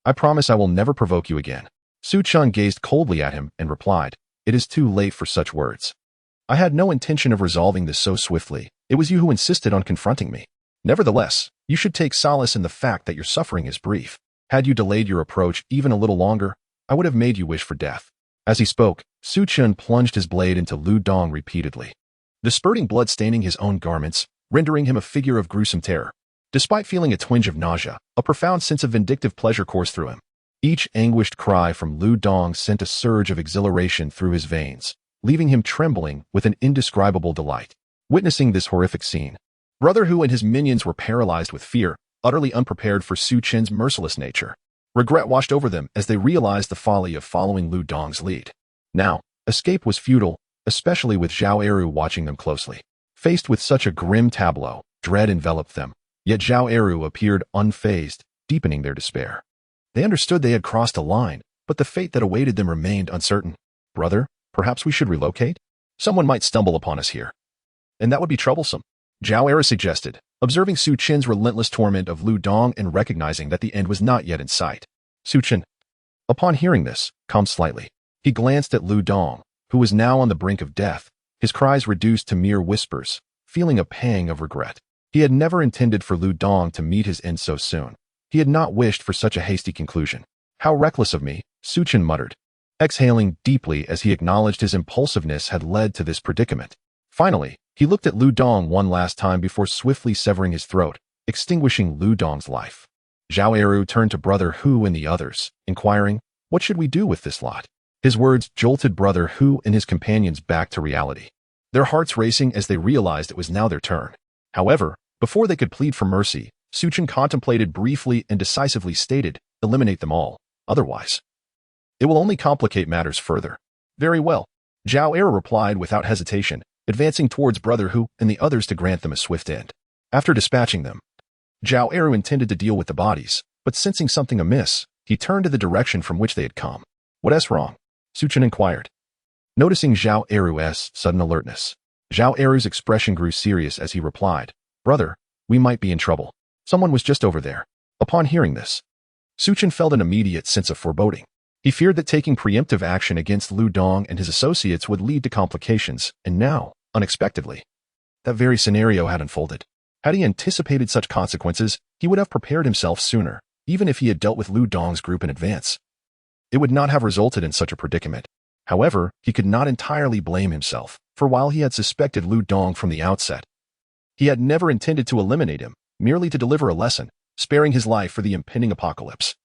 I promise I will never provoke you again." Su Chen gazed coldly at him and replied, "It is too late for such words. I had no intention of resolving this so swiftly. It was you who insisted on confronting me. Nevertheless, you should take solace in the fact that your suffering is brief. Had you delayed your approach even a little longer, I would have made you wish for death." As he spoke, Su Chen plunged his blade into Lu Dong repeatedly, the spurting blood staining his own garments, rendering him a figure of gruesome terror. Despite feeling a twinge of nausea, a profound sense of vindictive pleasure coursed through him. Each anguished cry from Lu Dong sent a surge of exhilaration through his veins, leaving him trembling with an indescribable delight. Witnessing this horrific scene, Brother Hu and his minions were paralyzed with fear, utterly unprepared for Su Chen's merciless nature. Regret washed over them as they realized the folly of following Lu Dong's lead. Now, escape was futile, especially with Zhao Eru watching them closely. Faced with such a grim tableau, dread enveloped them. Yet Zhao Eru appeared unfazed, deepening their despair. They understood they had crossed a line, but the fate that awaited them remained uncertain. Brother, perhaps we should relocate? Someone might stumble upon us here. And that would be troublesome, Zhao Eru suggested, observing Su Chen's relentless torment of Lu Dong and recognizing that the end was not yet in sight. Su Chen, upon hearing this, calmed slightly. He glanced at Lu Dong, who was now on the brink of death, his cries reduced to mere whispers, feeling a pang of regret. He had never intended for Lu Dong to meet his end so soon. He had not wished for such a hasty conclusion. How reckless of me, Su Chen muttered, exhaling deeply as he acknowledged his impulsiveness had led to this predicament. Finally, he looked at Lu Dong one last time before swiftly severing his throat, extinguishing Lu Dong's life. Zhao Eru turned to Brother Hu and the others, inquiring, "What should we do with this lot?" His words jolted Brother Hu and his companions back to reality, their hearts racing as they realized it was now their turn. However, before they could plead for mercy, Su Chen contemplated briefly and decisively stated, "Eliminate them all, otherwise it will only complicate matters further." "Very well," Zhao Eru replied without hesitation, advancing towards Brother Hu and the others to grant them a swift end. After dispatching them, Zhao Eru intended to deal with the bodies, but sensing something amiss, he turned to the direction from which they had come. "What's wrong?" Su Chen inquired. Noticing Zhao Eru's sudden alertness, Zhao Eru's expression grew serious as he replied, "Brother, we might be in trouble. Someone was just over there." Upon hearing this, Su Chen felt an immediate sense of foreboding. He feared that taking preemptive action against Lu Dong and his associates would lead to complications, and now, unexpectedly, that very scenario had unfolded. Had he anticipated such consequences, he would have prepared himself sooner, even if he had dealt with Lu Dong's group in advance. It would not have resulted in such a predicament. However, he could not entirely blame himself, for while he had suspected Lu Dong from the outset, he had never intended to eliminate him, merely to deliver a lesson, sparing his life for the impending apocalypse.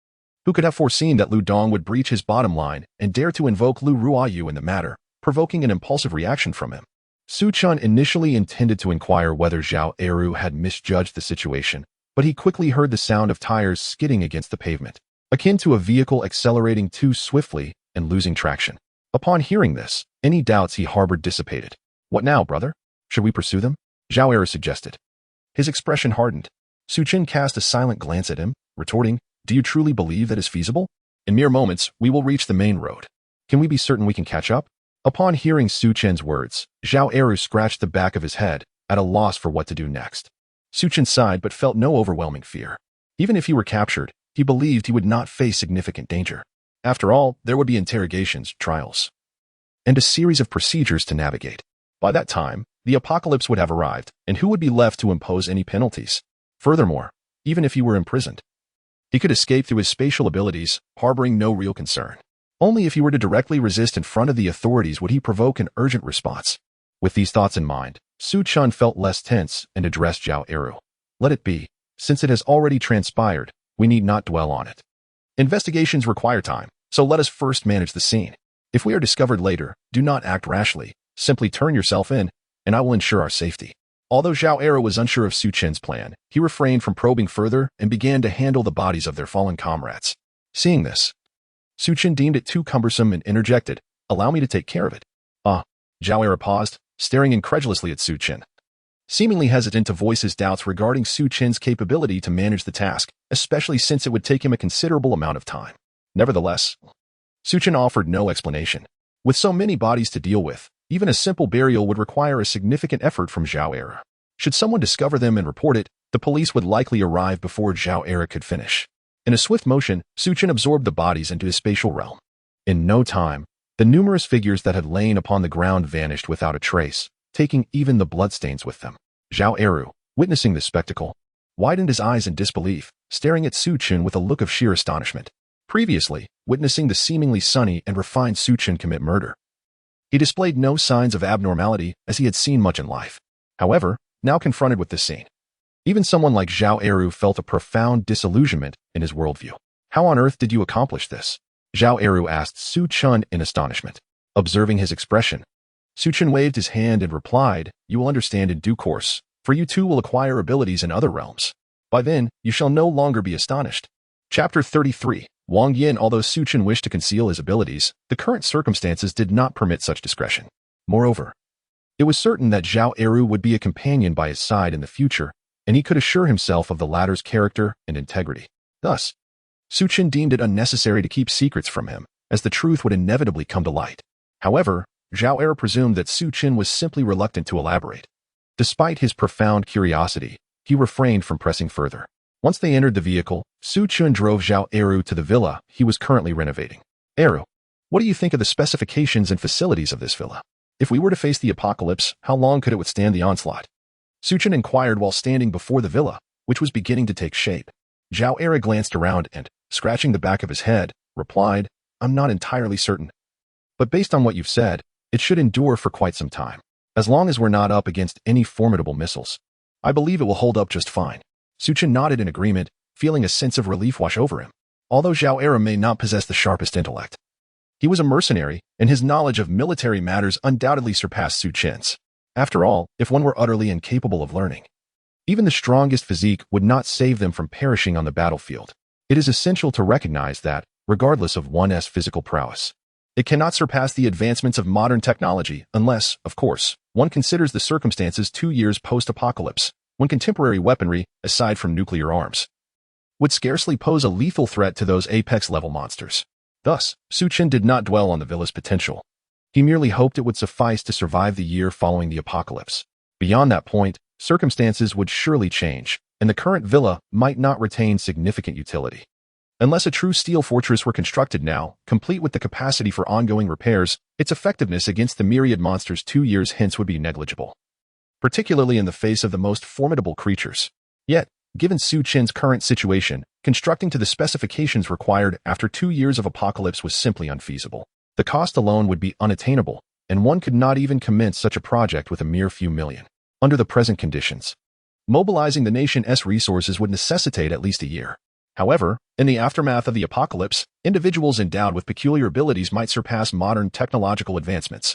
Who could have foreseen that Lu Dong would breach his bottom line and dare to invoke Lu Ruoyu in the matter, provoking an impulsive reaction from him? Su Chen initially intended to inquire whether Zhao Eru had misjudged the situation, but he quickly heard the sound of tires skidding against the pavement, akin to a vehicle accelerating too swiftly and losing traction. Upon hearing this, any doubts he harbored dissipated. "What now, brother? Should we pursue them?" Zhao Eru suggested. His expression hardened. Su Chen cast a silent glance at him, retorting, "Do you truly believe that is feasible? In mere moments, we will reach the main road. Can we be certain we can catch up?" Upon hearing Su Chen's words, Zhao Eru scratched the back of his head, at a loss for what to do next. Su Chen sighed but felt no overwhelming fear. Even if he were captured, he believed he would not face significant danger. After all, there would be interrogations, trials, and a series of procedures to navigate. By that time, the apocalypse would have arrived, and who would be left to impose any penalties? Furthermore, even if he were imprisoned, he could escape through his spatial abilities, harboring no real concern. Only if he were to directly resist in front of the authorities would he provoke an urgent response. With these thoughts in mind, Su Chen felt less tense and addressed Zhao Eru. "Let it be. Since it has already transpired, we need not dwell on it. Investigations require time, so let us first manage the scene. If we are discovered later, do not act rashly. Simply turn yourself in, and I will ensure our safety." Although Zhao Eru was unsure of Su Chen's plan, he refrained from probing further and began to handle the bodies of their fallen comrades. Seeing this, Su Chen deemed it too cumbersome and interjected, "Allow me to take care of it." Zhao Eru paused, staring incredulously at Su Chen, seemingly hesitant to voice his doubts regarding Su Chen's capability to manage the task, especially since it would take him a considerable amount of time. Nevertheless, Su Chen offered no explanation. With so many bodies to deal with, even a simple burial would require a significant effort from Zhao Eru. Should someone discover them and report it, the police would likely arrive before Zhao Eru could finish. In a swift motion, Su Chen absorbed the bodies into his spatial realm. In no time, the numerous figures that had lain upon the ground vanished without a trace, taking even the bloodstains with them. Zhao Eru, witnessing this spectacle, widened his eyes in disbelief, staring at Su Chen with a look of sheer astonishment. Previously, witnessing the seemingly sunny and refined Su Chen commit murder, he displayed no signs of abnormality as he had seen much in life. However, now confronted with this scene, even someone like Zhao Eru felt a profound disillusionment in his worldview. "How on earth did you accomplish this?" Zhao Eru asked Su Chen in astonishment. Observing his expression, Su Chen waved his hand and replied, "You will understand in due course, for you too will acquire abilities in other realms. By then, you shall no longer be astonished." Chapter 33. Wang Yin. Although Su Chen wished to conceal his abilities, the current circumstances did not permit such discretion. Moreover, it was certain that Zhao Eru would be a companion by his side in the future, and he could assure himself of the latter's character and integrity. Thus, Su Chen deemed it unnecessary to keep secrets from him, as the truth would inevitably come to light. However, Zhao Er presumed that Su Chen was simply reluctant to elaborate. Despite his profound curiosity, he refrained from pressing further. Once they entered the vehicle, Su Chen drove Zhao Eru to the villa he was currently renovating. Eru, what do you think of the specifications and facilities of this villa? If we were to face the apocalypse, how long could it withstand the onslaught? Su Chen inquired while standing before the villa, which was beginning to take shape. Zhao Eru glanced around and, scratching the back of his head, replied, I'm not entirely certain. But based on what you've said, it should endure for quite some time. As long as we're not up against any formidable missiles, I believe it will hold up just fine. Su Chen nodded in agreement, feeling a sense of relief wash over him. Although Zhao Eru may not possess the sharpest intellect, he was a mercenary, and his knowledge of military matters undoubtedly surpassed Su Chen's. After all, if one were utterly incapable of learning, even the strongest physique would not save them from perishing on the battlefield. It is essential to recognize that, regardless of one's physical prowess, it cannot surpass the advancements of modern technology unless, of course, one considers the circumstances 2 years post-apocalypse, when contemporary weaponry, aside from nuclear arms, would scarcely pose a lethal threat to those apex-level monsters. Thus, Su Chen did not dwell on the villa's potential. He merely hoped it would suffice to survive the year following the apocalypse. Beyond that point, circumstances would surely change, and the current villa might not retain significant utility. Unless a true steel fortress were constructed now, complete with the capacity for ongoing repairs, its effectiveness against the myriad monsters 2 years hence would be negligible, particularly in the face of the most formidable creatures. Yet, given Su Chen's current situation, constructing to the specifications required after 2 years of apocalypse was simply unfeasible. The cost alone would be unattainable, and one could not even commence such a project with a mere few million. Under the present conditions, mobilizing the nation's resources would necessitate at least a year. However, in the aftermath of the apocalypse, individuals endowed with peculiar abilities might surpass modern technological advancements,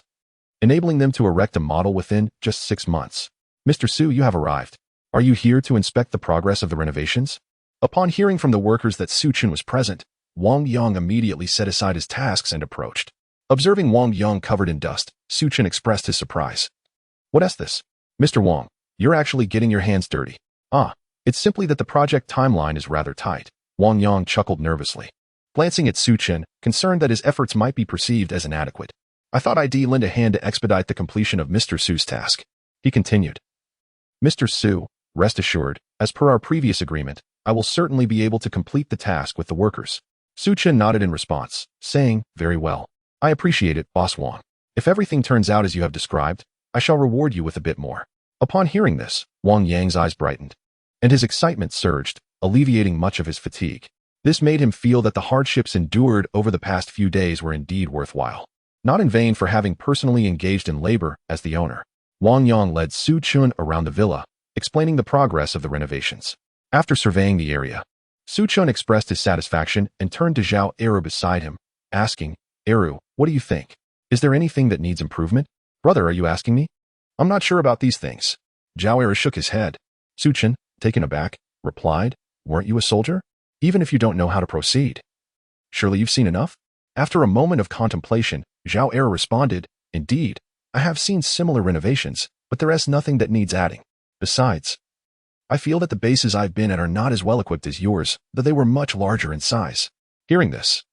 enabling them to erect a model within just 6 months. Mr. Su, you have arrived. Are you here to inspect the progress of the renovations? Upon hearing from the workers that Su Chen was present, Wang Yang immediately set aside his tasks and approached. Observing Wang Yang covered in dust, Su Chen expressed his surprise. What is this? Mr. Wang, you're actually getting your hands dirty. Ah, it's simply that the project timeline is rather tight. Wang Yang chuckled nervously, glancing at Su Chen, concerned that his efforts might be perceived as inadequate. I thought I'd lend a hand to expedite the completion of Mr. Su's task. He continued. Mr. Su, rest assured, as per our previous agreement, I will certainly be able to complete the task with the workers. Su Chen nodded in response, saying, very well. I appreciate it, Boss Wang. If everything turns out as you have described, I shall reward you with a bit more. Upon hearing this, Wang Yang's eyes brightened, and his excitement surged, alleviating much of his fatigue. This made him feel that the hardships endured over the past few days were indeed worthwhile. Not in vain for having personally engaged in labor as the owner. Wang Yang led Su Chen around the villa, explaining the progress of the renovations. After surveying the area, Su Chen expressed his satisfaction and turned to Zhao Eru beside him, asking, Eru, what do you think? Is there anything that needs improvement? Brother, are you asking me? I'm not sure about these things. Zhao Eru shook his head. Su Chen, taken aback, replied, weren't you a soldier? Even if you don't know how to proceed, surely you've seen enough? After a moment of contemplation, Zhao Eru responded, indeed, I have seen similar renovations, but there is nothing that needs adding. Besides, I feel that the bases I've been at are not as well equipped as yours, though they were much larger in size. Hearing this,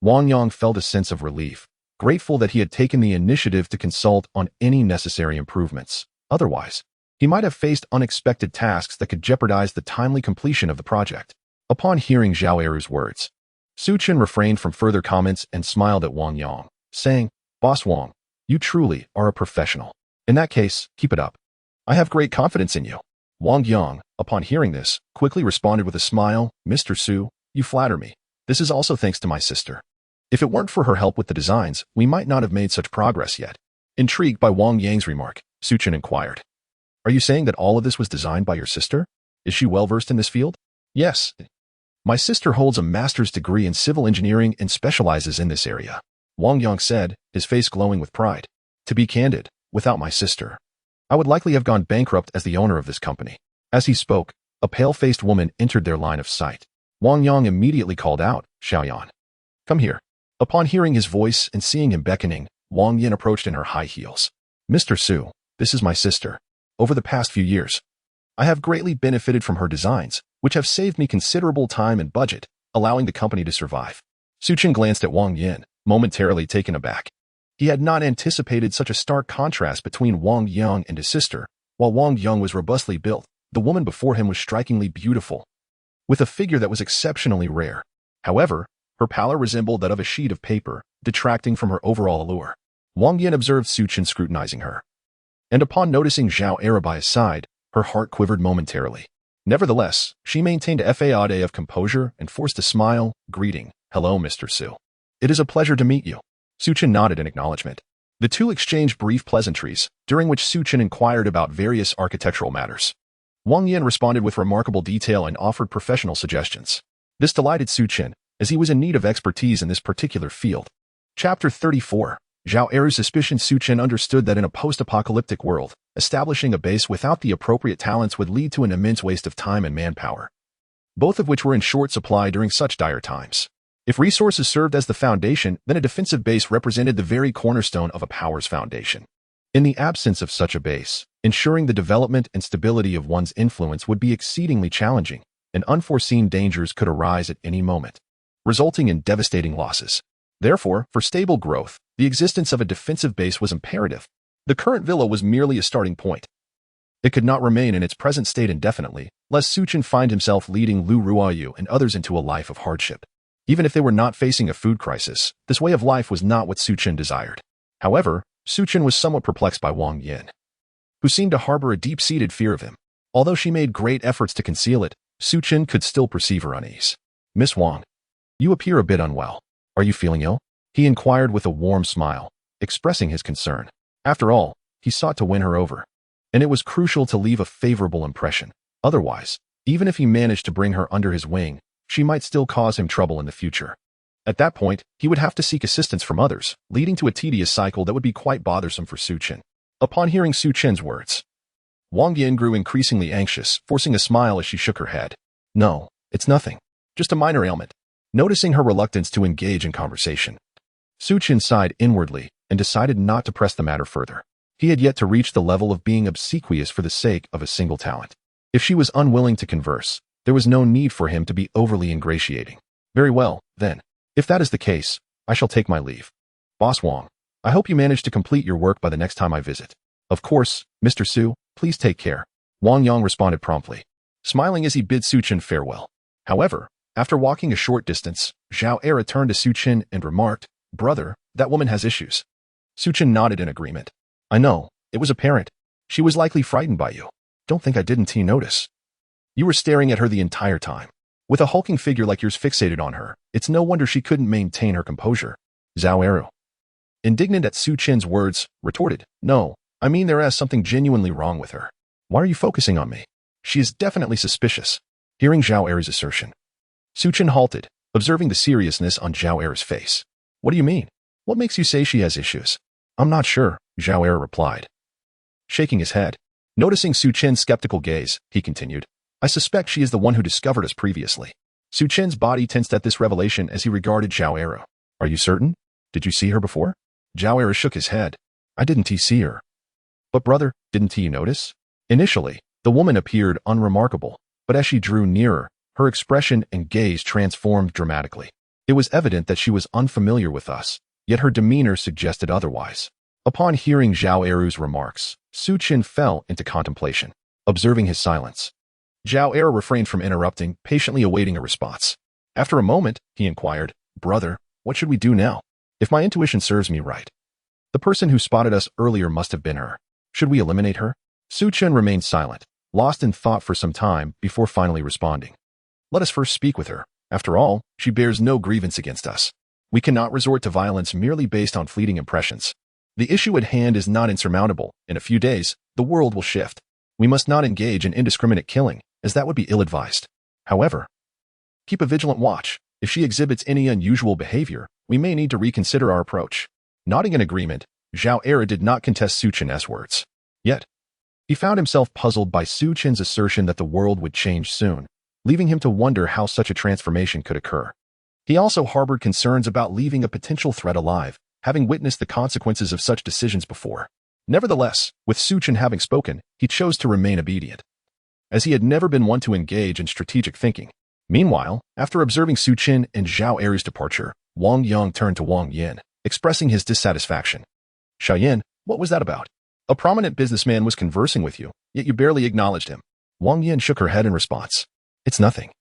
Wang Yang felt a sense of relief, grateful that he had taken the initiative to consult on any necessary improvements. Otherwise, he might have faced unexpected tasks that could jeopardize the timely completion of the project. Upon hearing Zhao Eru's words, Su Chen refrained from further comments and smiled at Wang Yang, saying, Boss Wang, you truly are a professional. In that case, keep it up. I have great confidence in you. Wang Yang, upon hearing this, quickly responded with a smile, Mr. Su, you flatter me. This is also thanks to my sister. If it weren't for her help with the designs, we might not have made such progress yet. Intrigued by Wang Yang's remark, Su Chen inquired, are you saying that all of this was designed by your sister? Is she well versed in this field? Yes. My sister holds a master's degree in civil engineering and specializes in this area. Wang Yang said, his face glowing with pride. To be candid, without my sister, I would likely have gone bankrupt as the owner of this company. As he spoke, a pale-faced woman entered their line of sight. Wang Yang immediately called out, Xiaoyan, come here. Upon hearing his voice and seeing him beckoning, Wang Yan approached in her high heels. Mr. Su, this is my sister. Over the past few years, I have greatly benefited from her designs, which have saved me considerable time and budget, allowing the company to survive. Su Chen glanced at Wang Yin, momentarily taken aback. He had not anticipated such a stark contrast between Wang Yang and his sister. While Wang Yang was robustly built, the woman before him was strikingly beautiful, with a figure that was exceptionally rare. However, her pallor resembled that of a sheet of paper, detracting from her overall allure. Wang Yin observed Su Chen scrutinizing her, and upon noticing Zhao Era by his side, her heart quivered momentarily. Nevertheless, she maintained a facade of composure and forced a smile, greeting, "Hello, Mr. Su. It is a pleasure to meet you." Su Chen nodded in acknowledgement. The two exchanged brief pleasantries, during which Su Chen inquired about various architectural matters. Wang Yin responded with remarkable detail and offered professional suggestions. This delighted Su Chen, as he was in need of expertise in this particular field. Chapter 34. Zhao Era's suspicion. Su Chen understood that in a post-apocalyptic world, establishing a base without the appropriate talents would lead to an immense waste of time and manpower, both of which were in short supply during such dire times. If resources served as the foundation, then a defensive base represented the very cornerstone of a power's foundation. In the absence of such a base, ensuring the development and stability of one's influence would be exceedingly challenging, and unforeseen dangers could arise at any moment, resulting in devastating losses. Therefore, for stable growth, the existence of a defensive base was imperative. The current villa was merely a starting point. It could not remain in its present state indefinitely, lest Su Chen find himself leading Lu Ruoyu and others into a life of hardship. Even if they were not facing a food crisis, this way of life was not what Su Chen desired. However, Su Chen was somewhat perplexed by Wang Yin, who seemed to harbor a deep-seated fear of him. Although she made great efforts to conceal it, Su Chen could still perceive her unease. "Miss Wang, you appear a bit unwell. Are you feeling ill?" he inquired with a warm smile, expressing his concern. After all, he sought to win her over, and it was crucial to leave a favorable impression. Otherwise, even if he managed to bring her under his wing, she might still cause him trouble in the future. At that point, he would have to seek assistance from others, leading to a tedious cycle that would be quite bothersome for Su Chen. Upon hearing Su Chen's words, Wang Yin grew increasingly anxious, forcing a smile as she shook her head. "No, it's nothing. Just a minor ailment." Noticing her reluctance to engage in conversation, Su Chen sighed inwardly and decided not to press the matter further. He had yet to reach the level of being obsequious for the sake of a single talent. If she was unwilling to converse, there was no need for him to be overly ingratiating. "Very well, then. If that is the case, I shall take my leave. Boss Wang, I hope you manage to complete your work by the next time I visit." "Of course, Mr. Su, please take care," Wang Yang responded promptly, smiling as he bid Su Chen farewell. However, after walking a short distance, Zhao Era turned to Su Chen and remarked, "Brother, that woman has issues." Su Chen nodded in agreement. "I know, it was apparent. She was likely frightened by you. Don't think I didn't notice. You were staring at her the entire time. With a hulking figure like yours fixated on her, it's no wonder she couldn't maintain her composure." Zhao Era, indignant at Su Chen's words, retorted, "No, I mean there is something genuinely wrong with her. Why are you focusing on me? She is definitely suspicious." Hearing Zhao Era's assertion, Su Chen halted, observing the seriousness on Zhao Era's face. "What do you mean? What makes you say she has issues?" "I'm not sure," Zhao Era replied, shaking his head. Noticing Su Chen's skeptical gaze, he continued, "I suspect she is the one who discovered us previously." Su Chen's body tensed at this revelation as he regarded Zhao Era. "Are you certain? Did you see her before?" Zhao Era shook his head. "I didn't see her." "But brother, didn't you notice?" Initially, the woman appeared unremarkable, but as she drew nearer, her expression and gaze transformed dramatically. It was evident that she was unfamiliar with us, yet her demeanor suggested otherwise. Upon hearing Zhao Era's remarks, Su Chen fell into contemplation, observing his silence. Zhao Era refrained from interrupting, patiently awaiting a response. After a moment, he inquired, "Brother, what should we do now? If my intuition serves me right, the person who spotted us earlier must have been her. Should we eliminate her?" Su Chen remained silent, lost in thought for some time before finally responding. "Let us first speak with her. After all, she bears no grievance against us. We cannot resort to violence merely based on fleeting impressions. The issue at hand is not insurmountable. In a few days, the world will shift. We must not engage in indiscriminate killing, as that would be ill-advised. However, keep a vigilant watch. If she exhibits any unusual behavior, we may need to reconsider our approach." Nodding in agreement, Zhao Era did not contest Su Chen's words. Yet, he found himself puzzled by Su Chen's assertion that the world would change soon, leaving him to wonder how such a transformation could occur. He also harbored concerns about leaving a potential threat alive, having witnessed the consequences of such decisions before. Nevertheless, with Su Chen having spoken, he chose to remain obedient. as he had never been one to engage in strategic thinking. Meanwhile, after observing Su Chen and Zhao Eri's departure, Wang Yang turned to Wang Yin, expressing his dissatisfaction. Xiaoyan, what was that about? A prominent businessman was conversing with you, yet you barely acknowledged him. Wang Yin shook her head in response. It's nothing.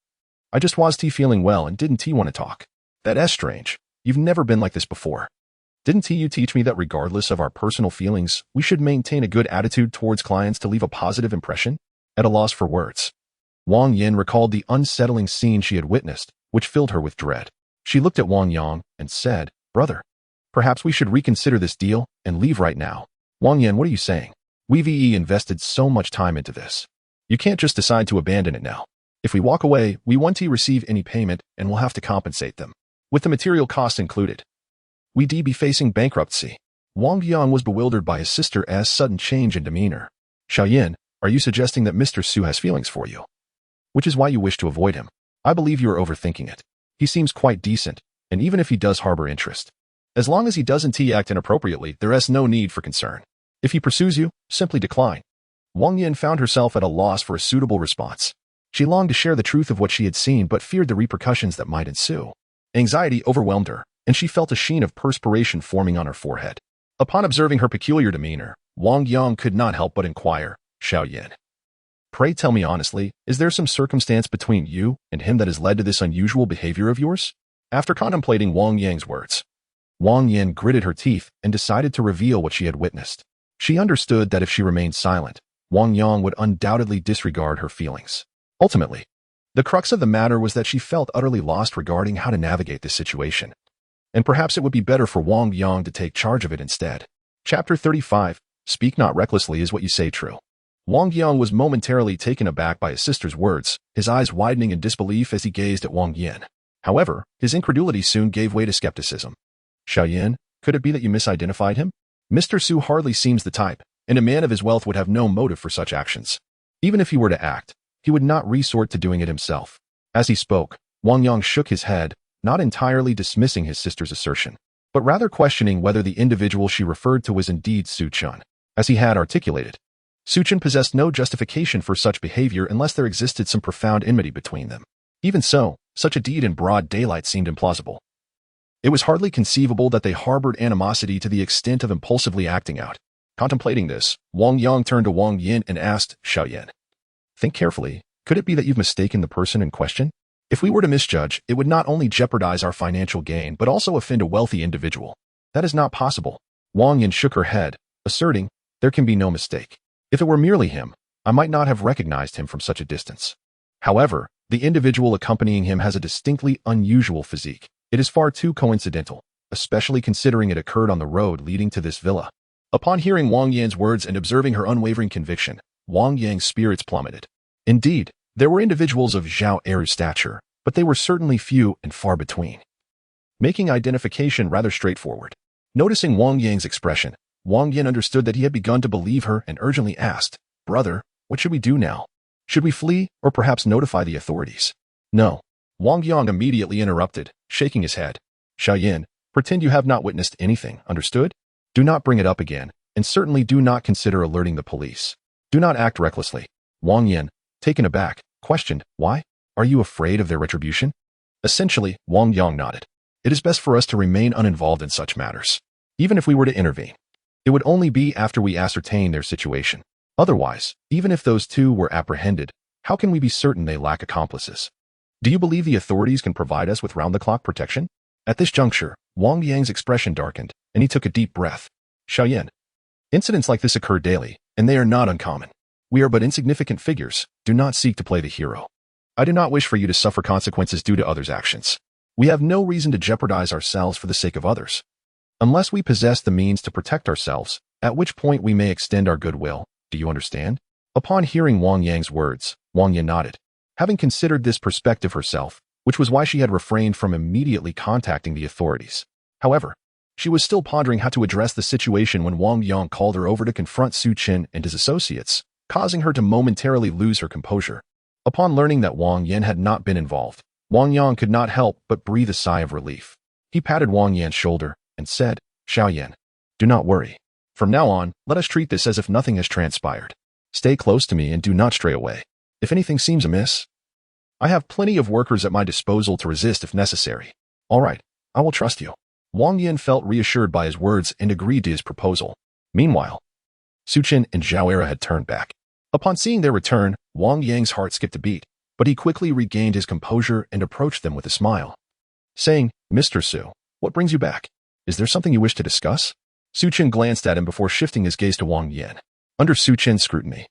I just was feeling well and didn't want to talk. That's strange. You've never been like this before. Didn't you teach me that regardless of our personal feelings, we should maintain a good attitude towards clients to leave a positive impression? At a loss for words, Wang Yin recalled the unsettling scene she had witnessed, which filled her with dread. She looked at Wang Yang and said, Brother, perhaps we should reconsider this deal and leave right now. Wang Yin, what are you saying? We've invested so much time into this. You can't just decide to abandon it now. If we walk away, we won't receive any payment and we'll have to compensate them, with the material costs included. We'd be facing bankruptcy. Wang Yang was bewildered by his sister's sudden change in demeanor. Xiaoyan, are you suggesting that Mr. Su has feelings for you? Which is why you wish to avoid him. I believe you are overthinking it. He seems quite decent, and even if he does harbor interest, as long as he doesn't act inappropriately, there is no need for concern. If he pursues you, simply decline. Wang Yin found herself at a loss for a suitable response. She longed to share the truth of what she had seen but feared the repercussions that might ensue. Anxiety overwhelmed her, and she felt a sheen of perspiration forming on her forehead. Upon observing her peculiar demeanor, Wang Yang could not help but inquire, Xiaoyan, pray tell me honestly, is there some circumstance between you and him that has led to this unusual behavior of yours? After contemplating Wang Yang's words, Wang Yin gritted her teeth and decided to reveal what she had witnessed. She understood that if she remained silent, Wang Yang would undoubtedly disregard her feelings. Ultimately, the crux of the matter was that she felt utterly lost regarding how to navigate this situation. And perhaps it would be better for Wang Yang to take charge of it instead. Chapter 35, Speak not recklessly is what you say true. Wang Yang was momentarily taken aback by his sister's words, his eyes widening in disbelief as he gazed at Wang Yin. However, his incredulity soon gave way to skepticism. Xiaoyan, could it be that you misidentified him? Mr. Su hardly seems the type, and a man of his wealth would have no motive for such actions. Even if he were to act, he would not resort to doing it himself. As he spoke, Wang Yang shook his head, not entirely dismissing his sister's assertion, but rather questioning whether the individual she referred to was indeed Su Chen. As he had articulated, Su Chen possessed no justification for such behavior unless there existed some profound enmity between them. Even so, such a deed in broad daylight seemed implausible. It was hardly conceivable that they harbored animosity to the extent of impulsively acting out. Contemplating this, Wang Yang turned to Wang Yin and asked, Xiaoyan, think carefully, could it be that you've mistaken the person in question? If we were to misjudge, it would not only jeopardize our financial gain but also offend a wealthy individual. That is not possible. Wang Yin shook her head, asserting, there can be no mistake. If it were merely him, I might not have recognized him from such a distance. However, the individual accompanying him has a distinctly unusual physique. It is far too coincidental, especially considering it occurred on the road leading to this villa. Upon hearing Wang Yan's words and observing her unwavering conviction, Wang Yang's spirits plummeted. Indeed, there were individuals of Zhao Eri's stature, but they were certainly few and far between, making identification rather straightforward. Noticing Wang Yang's expression, Wang Yin understood that he had begun to believe her and urgently asked, Brother, what should we do now? Should we flee or perhaps notify the authorities? No. Wang Yang immediately interrupted, shaking his head. Xiaoyan, pretend you have not witnessed anything, understood? Do not bring it up again, and certainly do not consider alerting the police. Do not act recklessly. Wang Yin, taken aback, questioned, why? Are you afraid of their retribution? Essentially, Wang Yang nodded. It is best for us to remain uninvolved in such matters. Even if we were to intervene, it would only be after we ascertain their situation. Otherwise, even if those two were apprehended, how can we be certain they lack accomplices? Do you believe the authorities can provide us with round-the-clock protection? At this juncture, Wang Yang's expression darkened, and he took a deep breath. Xiaoyan, incidents like this occur daily, and they are not uncommon. We are but insignificant figures. Do not seek to play the hero. I do not wish for you to suffer consequences due to others' actions. We have no reason to jeopardize ourselves for the sake of others, unless we possess the means to protect ourselves, at which point we may extend our goodwill. Do you understand? Upon hearing Wang Yang's words, Wang Yin nodded. Having considered this perspective herself, which was why she had refrained from immediately contacting the authorities. However, she was still pondering how to address the situation when Wang Yang called her over to confront Su Chen and his associates, causing her to momentarily lose her composure. Upon learning that Wang Yin had not been involved, Wang Yang could not help but breathe a sigh of relief. He patted Wang Yan's shoulder and said, Xiaoyan, do not worry. From now on, let us treat this as if nothing has transpired. Stay close to me and do not stray away. If anything seems amiss, I have plenty of workers at my disposal to resist if necessary. All right, I will trust you. Wang Yin felt reassured by his words and agreed to his proposal. Meanwhile, Su Chen and Zhao Era had turned back. Upon seeing their return, Wang Yang's heart skipped a beat, but he quickly regained his composure and approached them with a smile, saying, Mr. Su, what brings you back? Is there something you wish to discuss? Su Chen glanced at him before shifting his gaze to Wang Yin. Under Su Chen's scrutiny,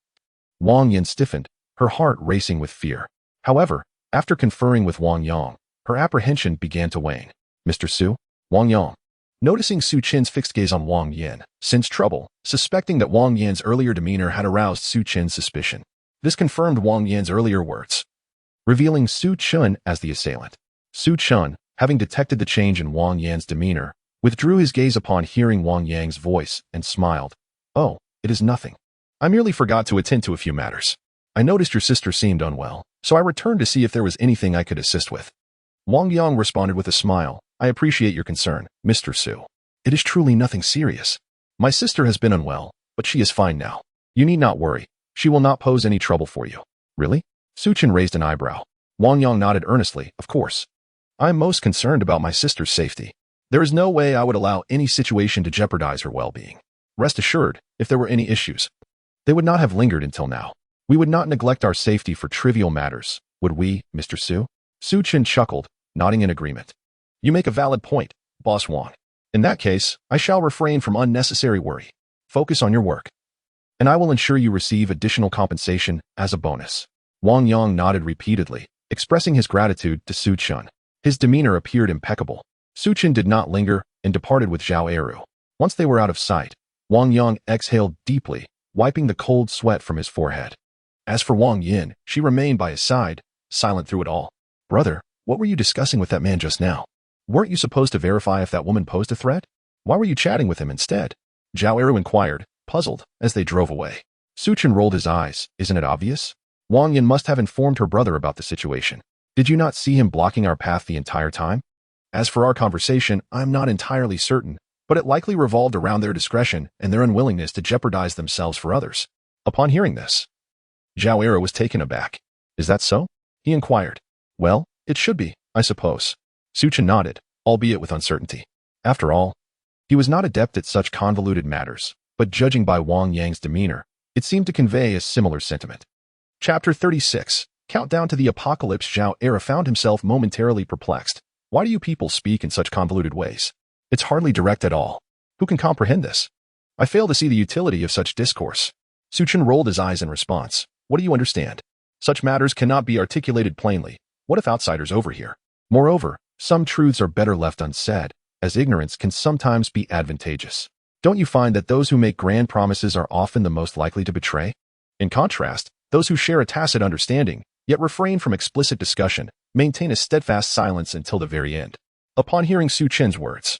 Wang Yin stiffened, her heart racing with fear. However, after conferring with Wang Yang, her apprehension began to wane. Mr. Su, Wang Yang. Noticing Su Chen's fixed gaze on Wang Yin, sensed trouble, suspecting that Wang Yin's earlier demeanor had aroused Su Chen's suspicion. This confirmed Wang Yin's earlier words, revealing Su Chen as the assailant. Su Chen, having detected the change in Wang Yan's demeanor, withdrew his gaze upon hearing Wang Yang's voice and smiled. Oh, it is nothing. I merely forgot to attend to a few matters. I noticed your sister seemed unwell, so I returned to see if there was anything I could assist with. Wang Yang responded with a smile. I appreciate your concern, Mr. Su. It is truly nothing serious. My sister has been unwell, but she is fine now. You need not worry. She will not pose any trouble for you. Really? Su Chen raised an eyebrow. Wang Yang nodded earnestly, of course. I am most concerned about my sister's safety. There is no way I would allow any situation to jeopardize her well-being. Rest assured, if there were any issues, they would not have lingered until now. We would not neglect our safety for trivial matters, would we, Mr. Su? Su Chen chuckled, nodding in agreement. You make a valid point, Boss Wang. In that case, I shall refrain from unnecessary worry. Focus on your work, and I will ensure you receive additional compensation as a bonus. Wang Yang nodded repeatedly, expressing his gratitude to Su Chen. His demeanor appeared impeccable. Su Chen did not linger and departed with Zhao Eru. Once they were out of sight, Wang Yang exhaled deeply, wiping the cold sweat from his forehead. As for Wang Yin, she remained by his side, silent through it all. Brother, what were you discussing with that man just now? Weren't you supposed to verify if that woman posed a threat? Why were you chatting with him instead? Zhao Eru inquired, puzzled, as they drove away. Su Chen rolled his eyes. Isn't it obvious? Wang Yin must have informed her brother about the situation. Did you not see him blocking our path the entire time? As for our conversation, I'm not entirely certain, but it likely revolved around their discretion and their unwillingness to jeopardize themselves for others. Upon hearing this, Zhao Era was taken aback. Is that so? He inquired. Well, it should be, I suppose. Su Chen nodded, albeit with uncertainty. After all, he was not adept at such convoluted matters, but judging by Wang Yang's demeanor, it seemed to convey a similar sentiment. Chapter 36. Countdown to the Apocalypse. Zhao Era found himself momentarily perplexed. Why do you people speak in such convoluted ways? It's hardly direct at all. Who can comprehend this? I fail to see the utility of such discourse. Su Chen rolled his eyes in response. What do you understand? Such matters cannot be articulated plainly. What if outsiders overhear? Moreover, some truths are better left unsaid, as ignorance can sometimes be advantageous. Don't you find that those who make grand promises are often the most likely to betray? In contrast, those who share a tacit understanding, yet refrain from explicit discussion, maintain a steadfast silence until the very end. Upon hearing Su Chen's words,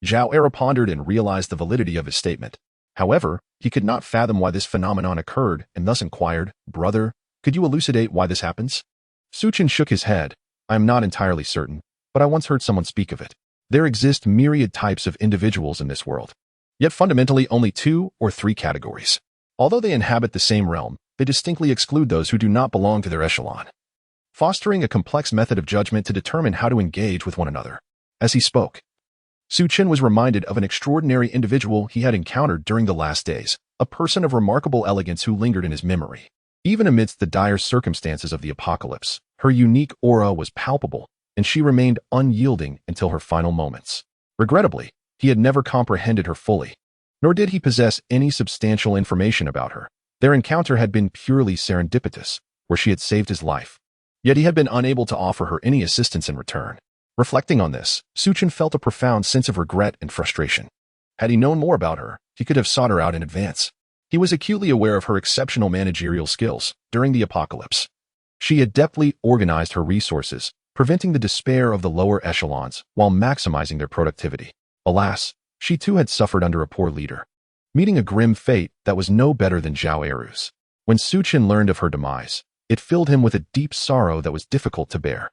Zhao Era pondered and realized the validity of his statement. However, he could not fathom why this phenomenon occurred and thus inquired, Brother, could you elucidate why this happens? Su Chen shook his head. I am not entirely certain, but I once heard someone speak of it. There exist myriad types of individuals in this world, yet fundamentally only 2 or 3 categories. Although they inhabit the same realm, they distinctly exclude those who do not belong to their echelon, fostering a complex method of judgment to determine how to engage with one another. As he spoke, Su Chen was reminded of an extraordinary individual he had encountered during the last days, a person of remarkable elegance who lingered in his memory. Even amidst the dire circumstances of the apocalypse, her unique aura was palpable, and she remained unyielding until her final moments. Regrettably, he had never comprehended her fully, nor did he possess any substantial information about her. Their encounter had been purely serendipitous, where she had saved his life. Yet he had been unable to offer her any assistance in return. Reflecting on this, Su Chen felt a profound sense of regret and frustration. Had he known more about her, he could have sought her out in advance. He was acutely aware of her exceptional managerial skills during the apocalypse. She had adeptly organized her resources, preventing the despair of the lower echelons while maximizing their productivity. Alas, she too had suffered under a poor leader, meeting a grim fate that was no better than Zhao Eru's. When Su Chen learned of her demise, it filled him with a deep sorrow that was difficult to bear.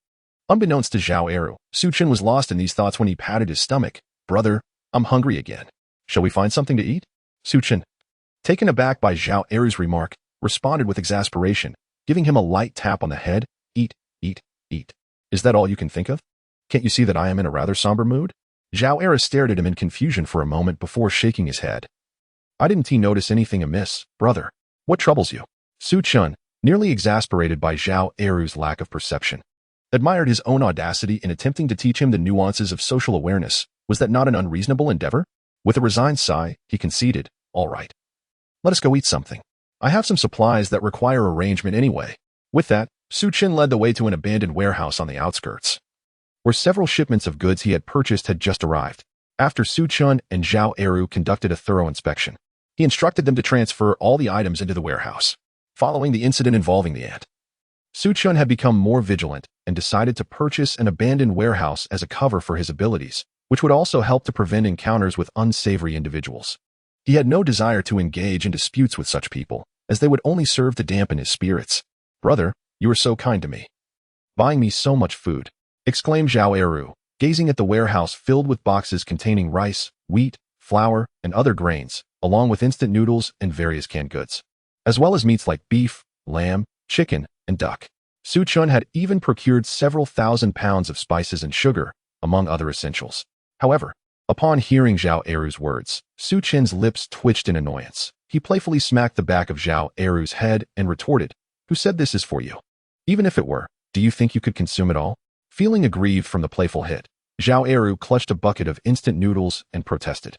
Unbeknownst to Zhao Eru, Su Chen was lost in these thoughts when he patted his stomach. Brother, I'm hungry again. Shall we find something to eat? Su Chen, taken aback by Zhao Eru's remark, responded with exasperation. giving him a light tap on the head. Eat, eat, eat. Is that all you can think of? Can't you see that I am in a rather somber mood? Zhao Era stared at him in confusion for a moment before shaking his head. I didn't notice anything amiss, brother. What troubles you? Su Chen, nearly exasperated by Zhao Eru's lack of perception, admired his own audacity in attempting to teach him the nuances of social awareness. Was that not an unreasonable endeavor? With a resigned sigh, he conceded, all right. Let us go eat something. I have some supplies that require arrangement anyway. With that, Su Chen led the way to an abandoned warehouse on the outskirts, where several shipments of goods he had purchased had just arrived. After Su Chen and Zhao Eru conducted a thorough inspection, he instructed them to transfer all the items into the warehouse. Following the incident involving the ant, Su Chen had become more vigilant and decided to purchase an abandoned warehouse as a cover for his abilities, which would also help to prevent encounters with unsavory individuals. He had no desire to engage in disputes with such people, as they would only serve to dampen his spirits. Brother, you are so kind to me. Buying me so much food, exclaimed Zhao Eru, gazing at the warehouse filled with boxes containing rice, wheat, flour, and other grains, along with instant noodles and various canned goods, as well as meats like beef, lamb, chicken, and duck. Su Chen had even procured several thousand pounds of spices and sugar, among other essentials. However, upon hearing Zhao Eru's words, Su Chen's lips twitched in annoyance. He playfully smacked the back of Zhao Eru's head and retorted, "Who said this is for you? Even if it were, do you think you could consume it all?" Feeling aggrieved from the playful hit, Zhao Eru clutched a bucket of instant noodles and protested.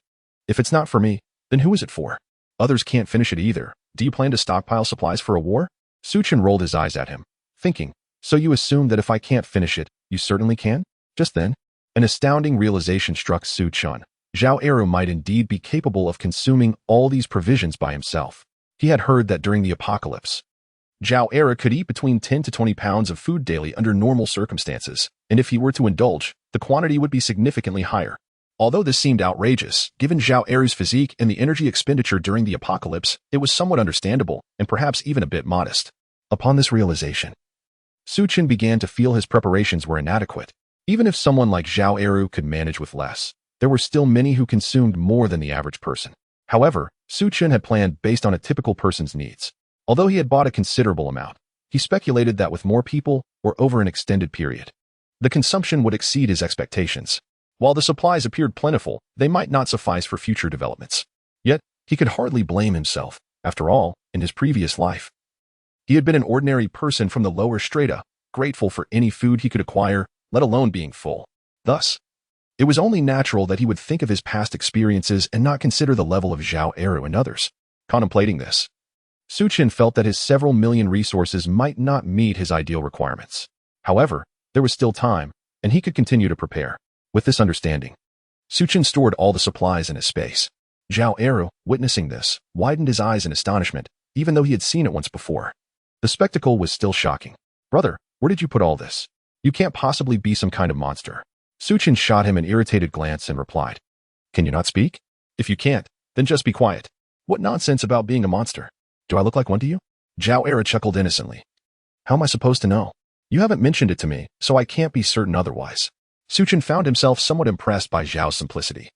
"If it's not for me, then who is it for? Others can't finish it either. Do you plan to stockpile supplies for a war?" Su Chen rolled his eyes at him, thinking, "So you assume that if I can't finish it, you certainly can?" Just then, an astounding realization struck Su Chen. Zhao Eru might indeed be capable of consuming all these provisions by himself. He had heard that during the apocalypse, Zhao Eru could eat between 10 to 20 pounds of food daily under normal circumstances, and if he were to indulge, the quantity would be significantly higher. Although this seemed outrageous, given Zhao Eru's physique and the energy expenditure during the apocalypse, it was somewhat understandable and perhaps even a bit modest. Upon this realization, Su Chen began to feel his preparations were inadequate. Even if someone like Zhao Eru could manage with less, there were still many who consumed more than the average person. However, Su Chen had planned based on a typical person's needs. Although he had bought a considerable amount, he speculated that with more people or over an extended period, the consumption would exceed his expectations. While the supplies appeared plentiful, they might not suffice for future developments. Yet, he could hardly blame himself. After all, in his previous life, he had been an ordinary person from the lower strata, grateful for any food he could acquire, let alone being full. Thus, it was only natural that he would think of his past experiences and not consider the level of Zhao Eru and others. Contemplating this, Su Chen felt that his several million resources might not meet his ideal requirements. However, there was still time, and he could continue to prepare. With this understanding, Su Chen stored all the supplies in his space. Zhao Eru, witnessing this, widened his eyes in astonishment, even though he had seen it once before. The spectacle was still shocking. "Brother, where did you put all this? You can't possibly be some kind of monster." Su Chen shot him an irritated glance and replied, "Can you not speak? If you can't, then just be quiet. What nonsense about being a monster? Do I look like one to you?" Zhao Eru chuckled innocently. "How am I supposed to know? You haven't mentioned it to me, so I can't be certain otherwise." Su Chen found himself somewhat impressed by Zhao's simplicity.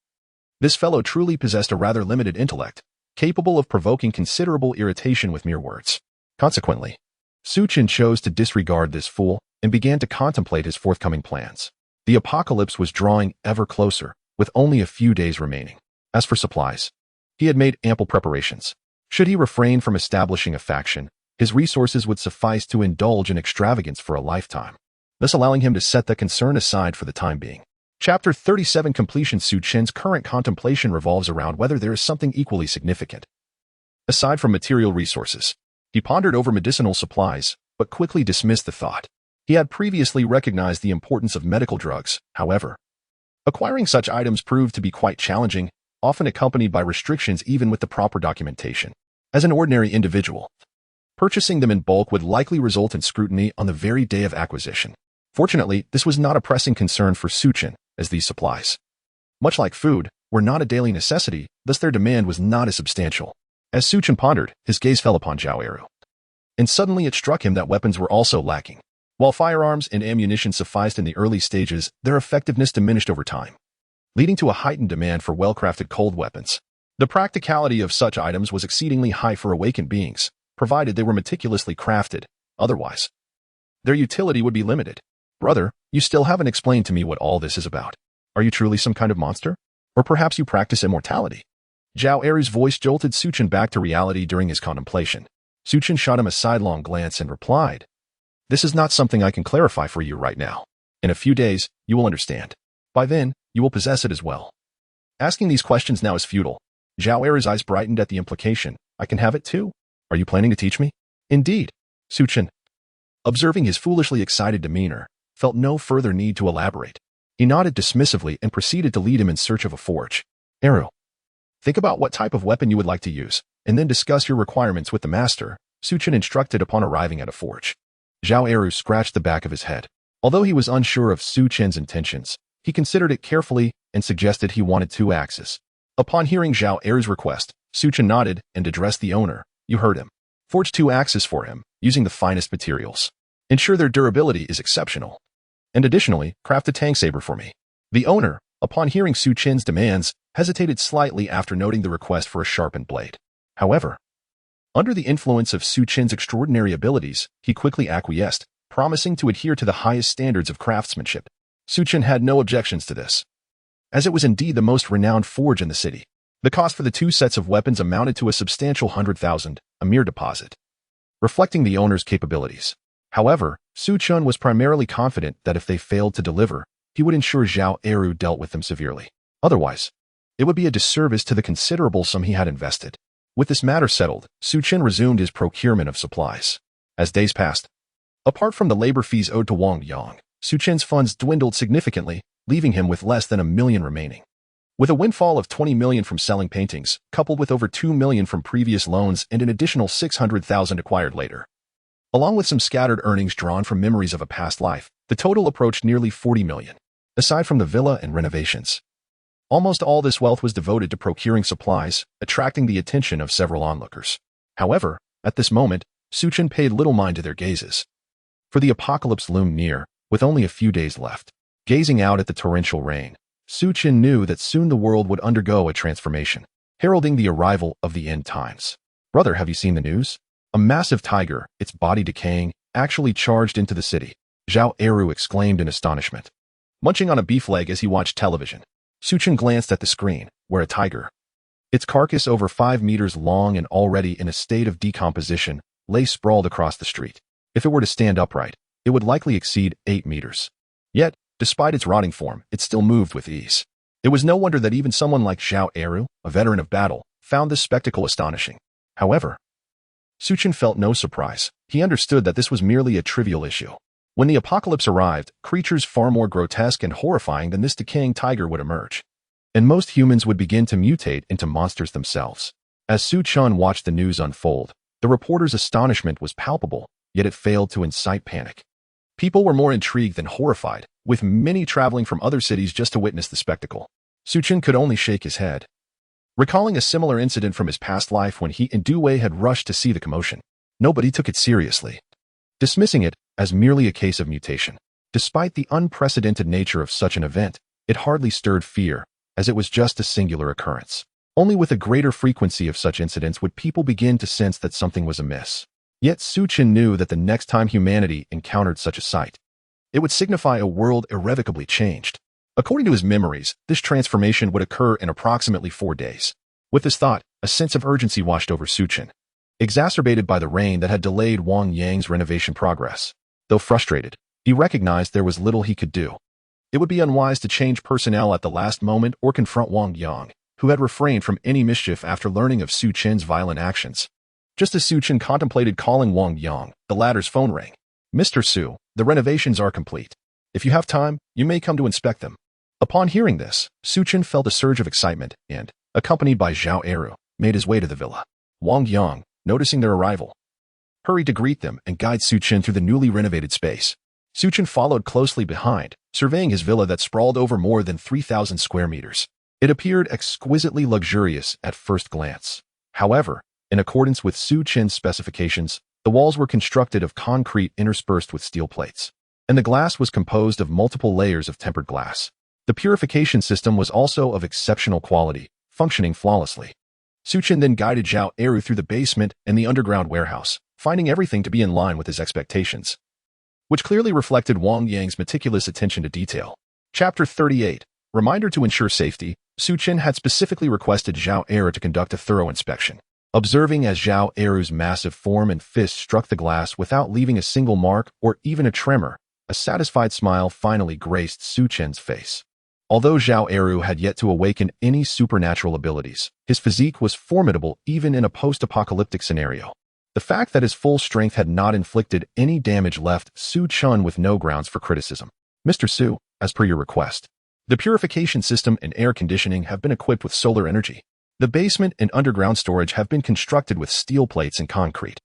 This fellow truly possessed a rather limited intellect, capable of provoking considerable irritation with mere words. Consequently, Su Chen chose to disregard this fool and began to contemplate his forthcoming plans. The apocalypse was drawing ever closer, with only a few days remaining. As for supplies, he had made ample preparations. Should he refrain from establishing a faction, his resources would suffice to indulge in extravagance for a lifetime, thus allowing him to set that concern aside for the time being. Chapter 37 Completion. Su Chen's current contemplation revolves around whether there is something equally significant. Aside from material resources, he pondered over medicinal supplies, but quickly dismissed the thought. He had previously recognized the importance of medical drugs. However, acquiring such items proved to be quite challenging, often accompanied by restrictions even with the proper documentation. As an ordinary individual, purchasing them in bulk would likely result in scrutiny on the very day of acquisition. Fortunately, this was not a pressing concern for Su Chen, as these supplies, much like food, were not a daily necessity, thus their demand was not as substantial. As Su Chen pondered, his gaze fell upon Zhao Eru, and suddenly it struck him that weapons were also lacking. While firearms and ammunition sufficed in the early stages, their effectiveness diminished over time, leading to a heightened demand for well-crafted cold weapons. The practicality of such items was exceedingly high for awakened beings, provided they were meticulously crafted, Otherwise, their utility would be limited. Brother, you still haven't explained to me what all this is about. Are you truly some kind of monster? Or perhaps you practice immortality? Zhao Eru's voice jolted Su Chen back to reality during his contemplation. Su Chen shot him a sidelong glance and replied, "This is not something I can clarify for you right now. In a few days, you will understand. By then, you will possess it as well." Asking these questions now is futile. Zhao Eru's eyes brightened at the implication. "I can have it too? Are you planning to teach me?" "Indeed." Su Chen, observing his foolishly excited demeanor, felt no further need to elaborate. He nodded dismissively and proceeded to lead him in search of a forge. "Eru, think about what type of weapon you would like to use, and then discuss your requirements with the master," Su Chen instructed upon arriving at a forge. Zhao Eru scratched the back of his head. Although he was unsure of Su Chen's intentions, he considered it carefully and suggested he wanted 2 axes. Upon hearing Zhao Eru's request, Su Chen nodded and addressed the owner. "You heard him. Forge 2 axes for him, using the finest materials. Ensure their durability is exceptional. And additionally, craft a tank saber for me." The owner, upon hearing Su Chen's demands, hesitated slightly after noting the request for a sharpened blade. However, under the influence of Su Chen's extraordinary abilities, he quickly acquiesced, promising to adhere to the highest standards of craftsmanship. Su Chen had no objections to this, as it was indeed the most renowned forge in the city. The cost for the 2 sets of weapons amounted to a substantial 100,000, a mere deposit, reflecting the owner's capabilities. However, Su Chen was primarily confident that if they failed to deliver, he would ensure Zhao Eru dealt with them severely. Otherwise, it would be a disservice to the considerable sum he had invested. With this matter settled, Su Chen resumed his procurement of supplies. As days passed, apart from the labor fees owed to Wang Yang, Su Chen's funds dwindled significantly, leaving him with less than 1 million remaining. With a windfall of 20 million from selling paintings, coupled with over 2 million from previous loans and an additional 600,000 acquired later, along with some scattered earnings drawn from memories of a past life, the total approached nearly 40 million. Aside from the villa and renovations, almost all this wealth was devoted to procuring supplies, attracting the attention of several onlookers. However, at this moment, Su Chen paid little mind to their gazes. For the apocalypse loomed near, with only a few days left. Gazing out at the torrential rain, Su Chen knew that soon the world would undergo a transformation, heralding the arrival of the end times. "Brother, have you seen the news? A massive tiger, its body decaying, actually charged into the city," Zhao Eru exclaimed in astonishment. Munching on a beef leg as he watched television, Su Chen glanced at the screen, where a tiger, its carcass over 5 meters long and already in a state of decomposition, lay sprawled across the street. If it were to stand upright, it would likely exceed 8 meters. Yet, despite its rotting form, it still moved with ease. It was no wonder that even someone like Zhao Eru, a veteran of battle, found this spectacle astonishing. However, Su Chen felt no surprise. He understood that this was merely a trivial issue. When the apocalypse arrived, creatures far more grotesque and horrifying than this decaying tiger would emerge, and most humans would begin to mutate into monsters themselves. As Su Chen watched the news unfold, the reporter's astonishment was palpable, yet it failed to incite panic. People were more intrigued than horrified, with many traveling from other cities just to witness the spectacle. Su Chen could only shake his head, recalling a similar incident from his past life when he and Du Wei had rushed to see the commotion. Nobody took it seriously, dismissing it as merely a case of mutation. Despite the unprecedented nature of such an event, it hardly stirred fear, as it was just a singular occurrence. Only with a greater frequency of such incidents would people begin to sense that something was amiss. Yet Su Chen knew that the next time humanity encountered such a sight, it would signify a world irrevocably changed. According to his memories, this transformation would occur in approximately 4 days. With this thought, a sense of urgency washed over Su Chen, exacerbated by the rain that had delayed Wang Yang's renovation progress. Though frustrated, he recognized there was little he could do. It would be unwise to change personnel at the last moment or confront Wang Yang, who had refrained from any mischief after learning of Su Chen's violent actions. Just as Su Chen contemplated calling Wang Yang, the latter's phone rang. "Mr. Su, the renovations are complete. If you have time, you may come to inspect them." Upon hearing this, Su Chen felt a surge of excitement and, accompanied by Zhao Eru, made his way to the villa. Wang Yang, noticing their arrival, hurried to greet them and guide Su Chen through the newly renovated space. Su Chen followed closely behind, surveying his villa that sprawled over more than 3,000 square meters. It appeared exquisitely luxurious at first glance. However, in accordance with Su Chen's specifications, the walls were constructed of concrete interspersed with steel plates, and the glass was composed of multiple layers of tempered glass. The purification system was also of exceptional quality, functioning flawlessly. Su Chen then guided Zhao Eru through the basement and the underground warehouse, finding everything to be in line with his expectations, which clearly reflected Wang Yang's meticulous attention to detail. Chapter 38. Reminder to ensure safety. Su Chen had specifically requested Zhao Eru to conduct a thorough inspection. Observing as Zhao Eru's massive form and fist struck the glass without leaving a single mark or even a tremor, a satisfied smile finally graced Su Chen's face. Although Zhao Eru had yet to awaken any supernatural abilities, his physique was formidable even in a post-apocalyptic scenario. The fact that his full strength had not inflicted any damage left Su Chen with no grounds for criticism. Mr. Su, as per your request, the purification system and air conditioning have been equipped with solar energy. The basement and underground storage have been constructed with steel plates and concrete.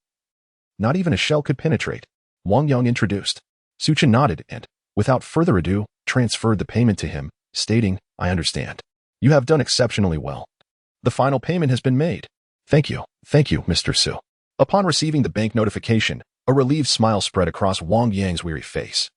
Not even a shell could penetrate. Wang Yang introduced. Su Chen nodded and, without further ado, transferred the payment to him, stating, I understand. You have done exceptionally well. The final payment has been made. Thank you, Mr. Su. Upon receiving the bank notification, a relieved smile spread across Wang Yang's weary face.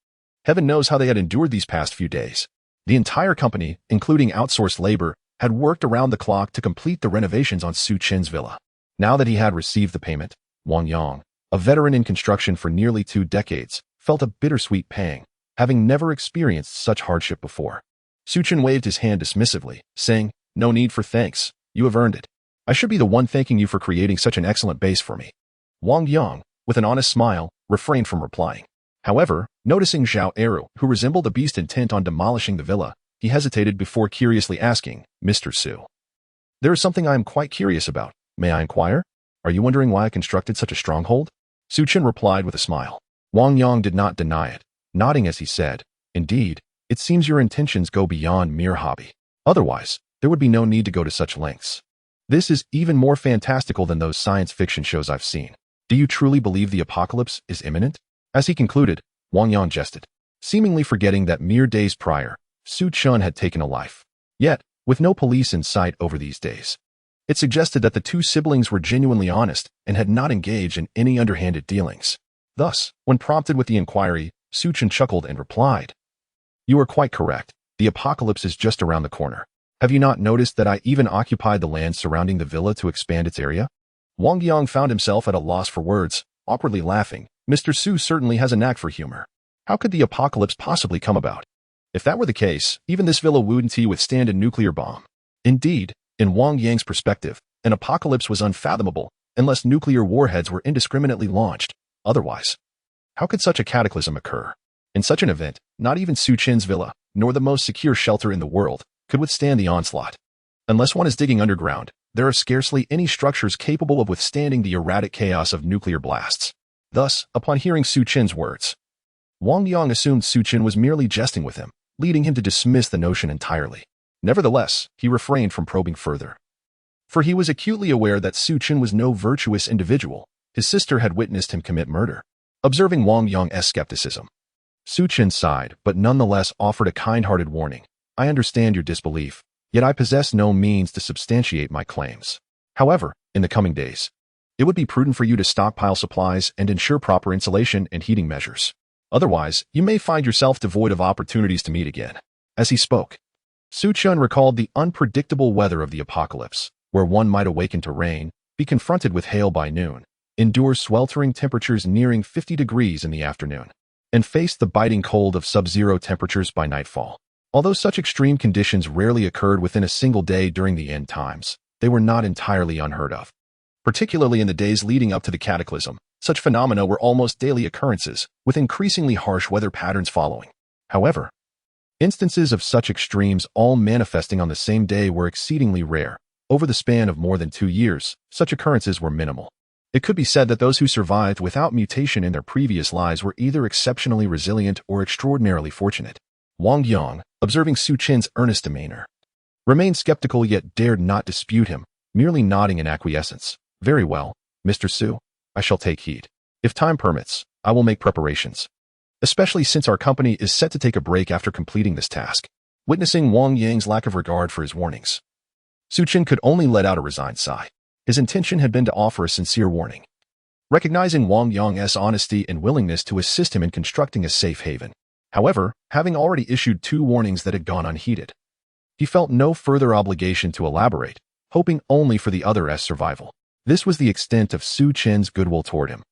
Heaven knows how they had endured these past few days. The entire company, including outsourced labor, had worked around the clock to complete the renovations on Su Chen's villa. Now that he had received the payment, Wang Yang, a veteran in construction for nearly 2 decades, felt a bittersweet pang, having never experienced such hardship before. Su Chen waved his hand dismissively, saying, No need for thanks, you have earned it. I should be the one thanking you for creating such an excellent base for me. Wang Yang, with an honest smile, refrained from replying. However, noticing Zhao Eru, who resembled a beast intent on demolishing the villa, he hesitated before curiously asking, Mr. Su. There is something I am quite curious about. May I inquire? Are you wondering why I constructed such a stronghold? Su Chen replied with a smile. Wang Yang did not deny it, nodding as he said, Indeed, it seems your intentions go beyond mere hobby. Otherwise, there would be no need to go to such lengths. This is even more fantastical than those science fiction shows I've seen. Do you truly believe the apocalypse is imminent? As he concluded, Wang Yang jested, seemingly forgetting that mere days prior, Su Chen had taken a life. Yet, with no police in sight over these days, it suggested that the two siblings were genuinely honest and had not engaged in any underhanded dealings. Thus, when prompted with the inquiry, Su Chen chuckled and replied, You are quite correct. The apocalypse is just around the corner. Have you not noticed that I even occupied the land surrounding the villa to expand its area? Wang Yang found himself at a loss for words, awkwardly laughing. Mr. Su certainly has a knack for humor. How could the apocalypse possibly come about? If that were the case, even this villa wouldn't withstand a nuclear bomb. Indeed, in Wang Yang's perspective, an apocalypse was unfathomable unless nuclear warheads were indiscriminately launched. Otherwise, how could such a cataclysm occur? In such an event, not even Su Chen's villa, nor the most secure shelter in the world, could withstand the onslaught. Unless one is digging underground, there are scarcely any structures capable of withstanding the erratic chaos of nuclear blasts. Thus, upon hearing Su Chen's words, Wang Yang assumed Su Chen was merely jesting with him, leading him to dismiss the notion entirely. Nevertheless, he refrained from probing further. For he was acutely aware that Su Chen was no virtuous individual. His sister had witnessed him commit murder. Observing Wang Yang's skepticism, Su Chen sighed, but nonetheless offered a kind-hearted warning. I understand your disbelief, yet I possess no means to substantiate my claims. However, in the coming days, it would be prudent for you to stockpile supplies and ensure proper insulation and heating measures. Otherwise, you may find yourself devoid of opportunities to meet again. As he spoke, Su Chen recalled the unpredictable weather of the apocalypse, where one might awaken to rain, be confronted with hail by noon, endure sweltering temperatures nearing 50 degrees in the afternoon, and face the biting cold of sub-zero temperatures by nightfall. Although such extreme conditions rarely occurred within a single day during the end times, they were not entirely unheard of. Particularly in the days leading up to the cataclysm, such phenomena were almost daily occurrences, with increasingly harsh weather patterns following. However, instances of such extremes all manifesting on the same day were exceedingly rare. Over the span of more than 2 years, such occurrences were minimal. It could be said that those who survived without mutation in their previous lives were either exceptionally resilient or extraordinarily fortunate. Wang Yang, observing Su Chen's earnest demeanor, remained skeptical yet dared not dispute him, merely nodding in acquiescence. Very well, Mr. Su, I shall take heed. If time permits, I will make preparations, especially since our company is set to take a break after completing this task. Witnessing Wang Yang's lack of regard for his warnings, Su Chen could only let out a resigned sigh. His intention had been to offer a sincere warning, recognizing Wang Yang's honesty and willingness to assist him in constructing a safe haven. However, having already issued 2 warnings that had gone unheeded, he felt no further obligation to elaborate, hoping only for the other's survival. This was the extent of Su Chen's goodwill toward him.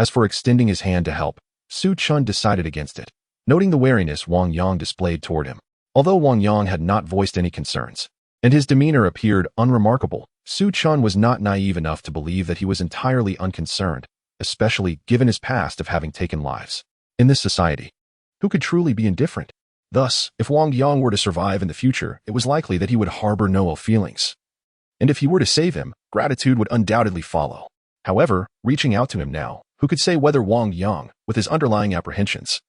As for extending his hand to help, Su Chen decided against it, noting the wariness Wang Yang displayed toward him. Although Wang Yang had not voiced any concerns, and his demeanor appeared unremarkable, Su Chen was not naive enough to believe that he was entirely unconcerned, especially given his past of having taken lives. In this society, who could truly be indifferent? Thus, if Wang Yang were to survive in the future, it was likely that he would harbor no ill feelings. And if he were to save him, gratitude would undoubtedly follow. However, reaching out to him now, who could say whether Wang Yang, with his underlying apprehensions,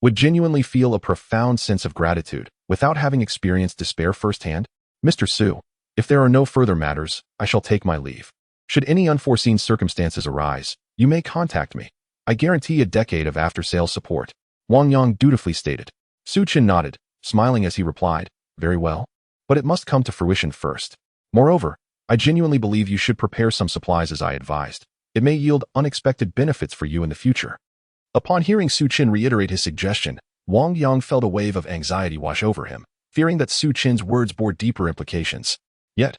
would genuinely feel a profound sense of gratitude without having experienced despair firsthand? Mr. Su, if there are no further matters, I shall take my leave. Should any unforeseen circumstances arise, you may contact me. I guarantee a decade of after-sales support. Wang Yang dutifully stated. Su Chen nodded, smiling as he replied, very well, but it must come to fruition first. Moreover, I genuinely believe you should prepare some supplies as I advised. It may yield unexpected benefits for you in the future. Upon hearing Su Chen reiterate his suggestion, Wang Yang felt a wave of anxiety wash over him, fearing that Su Chen's words bore deeper implications. Yet,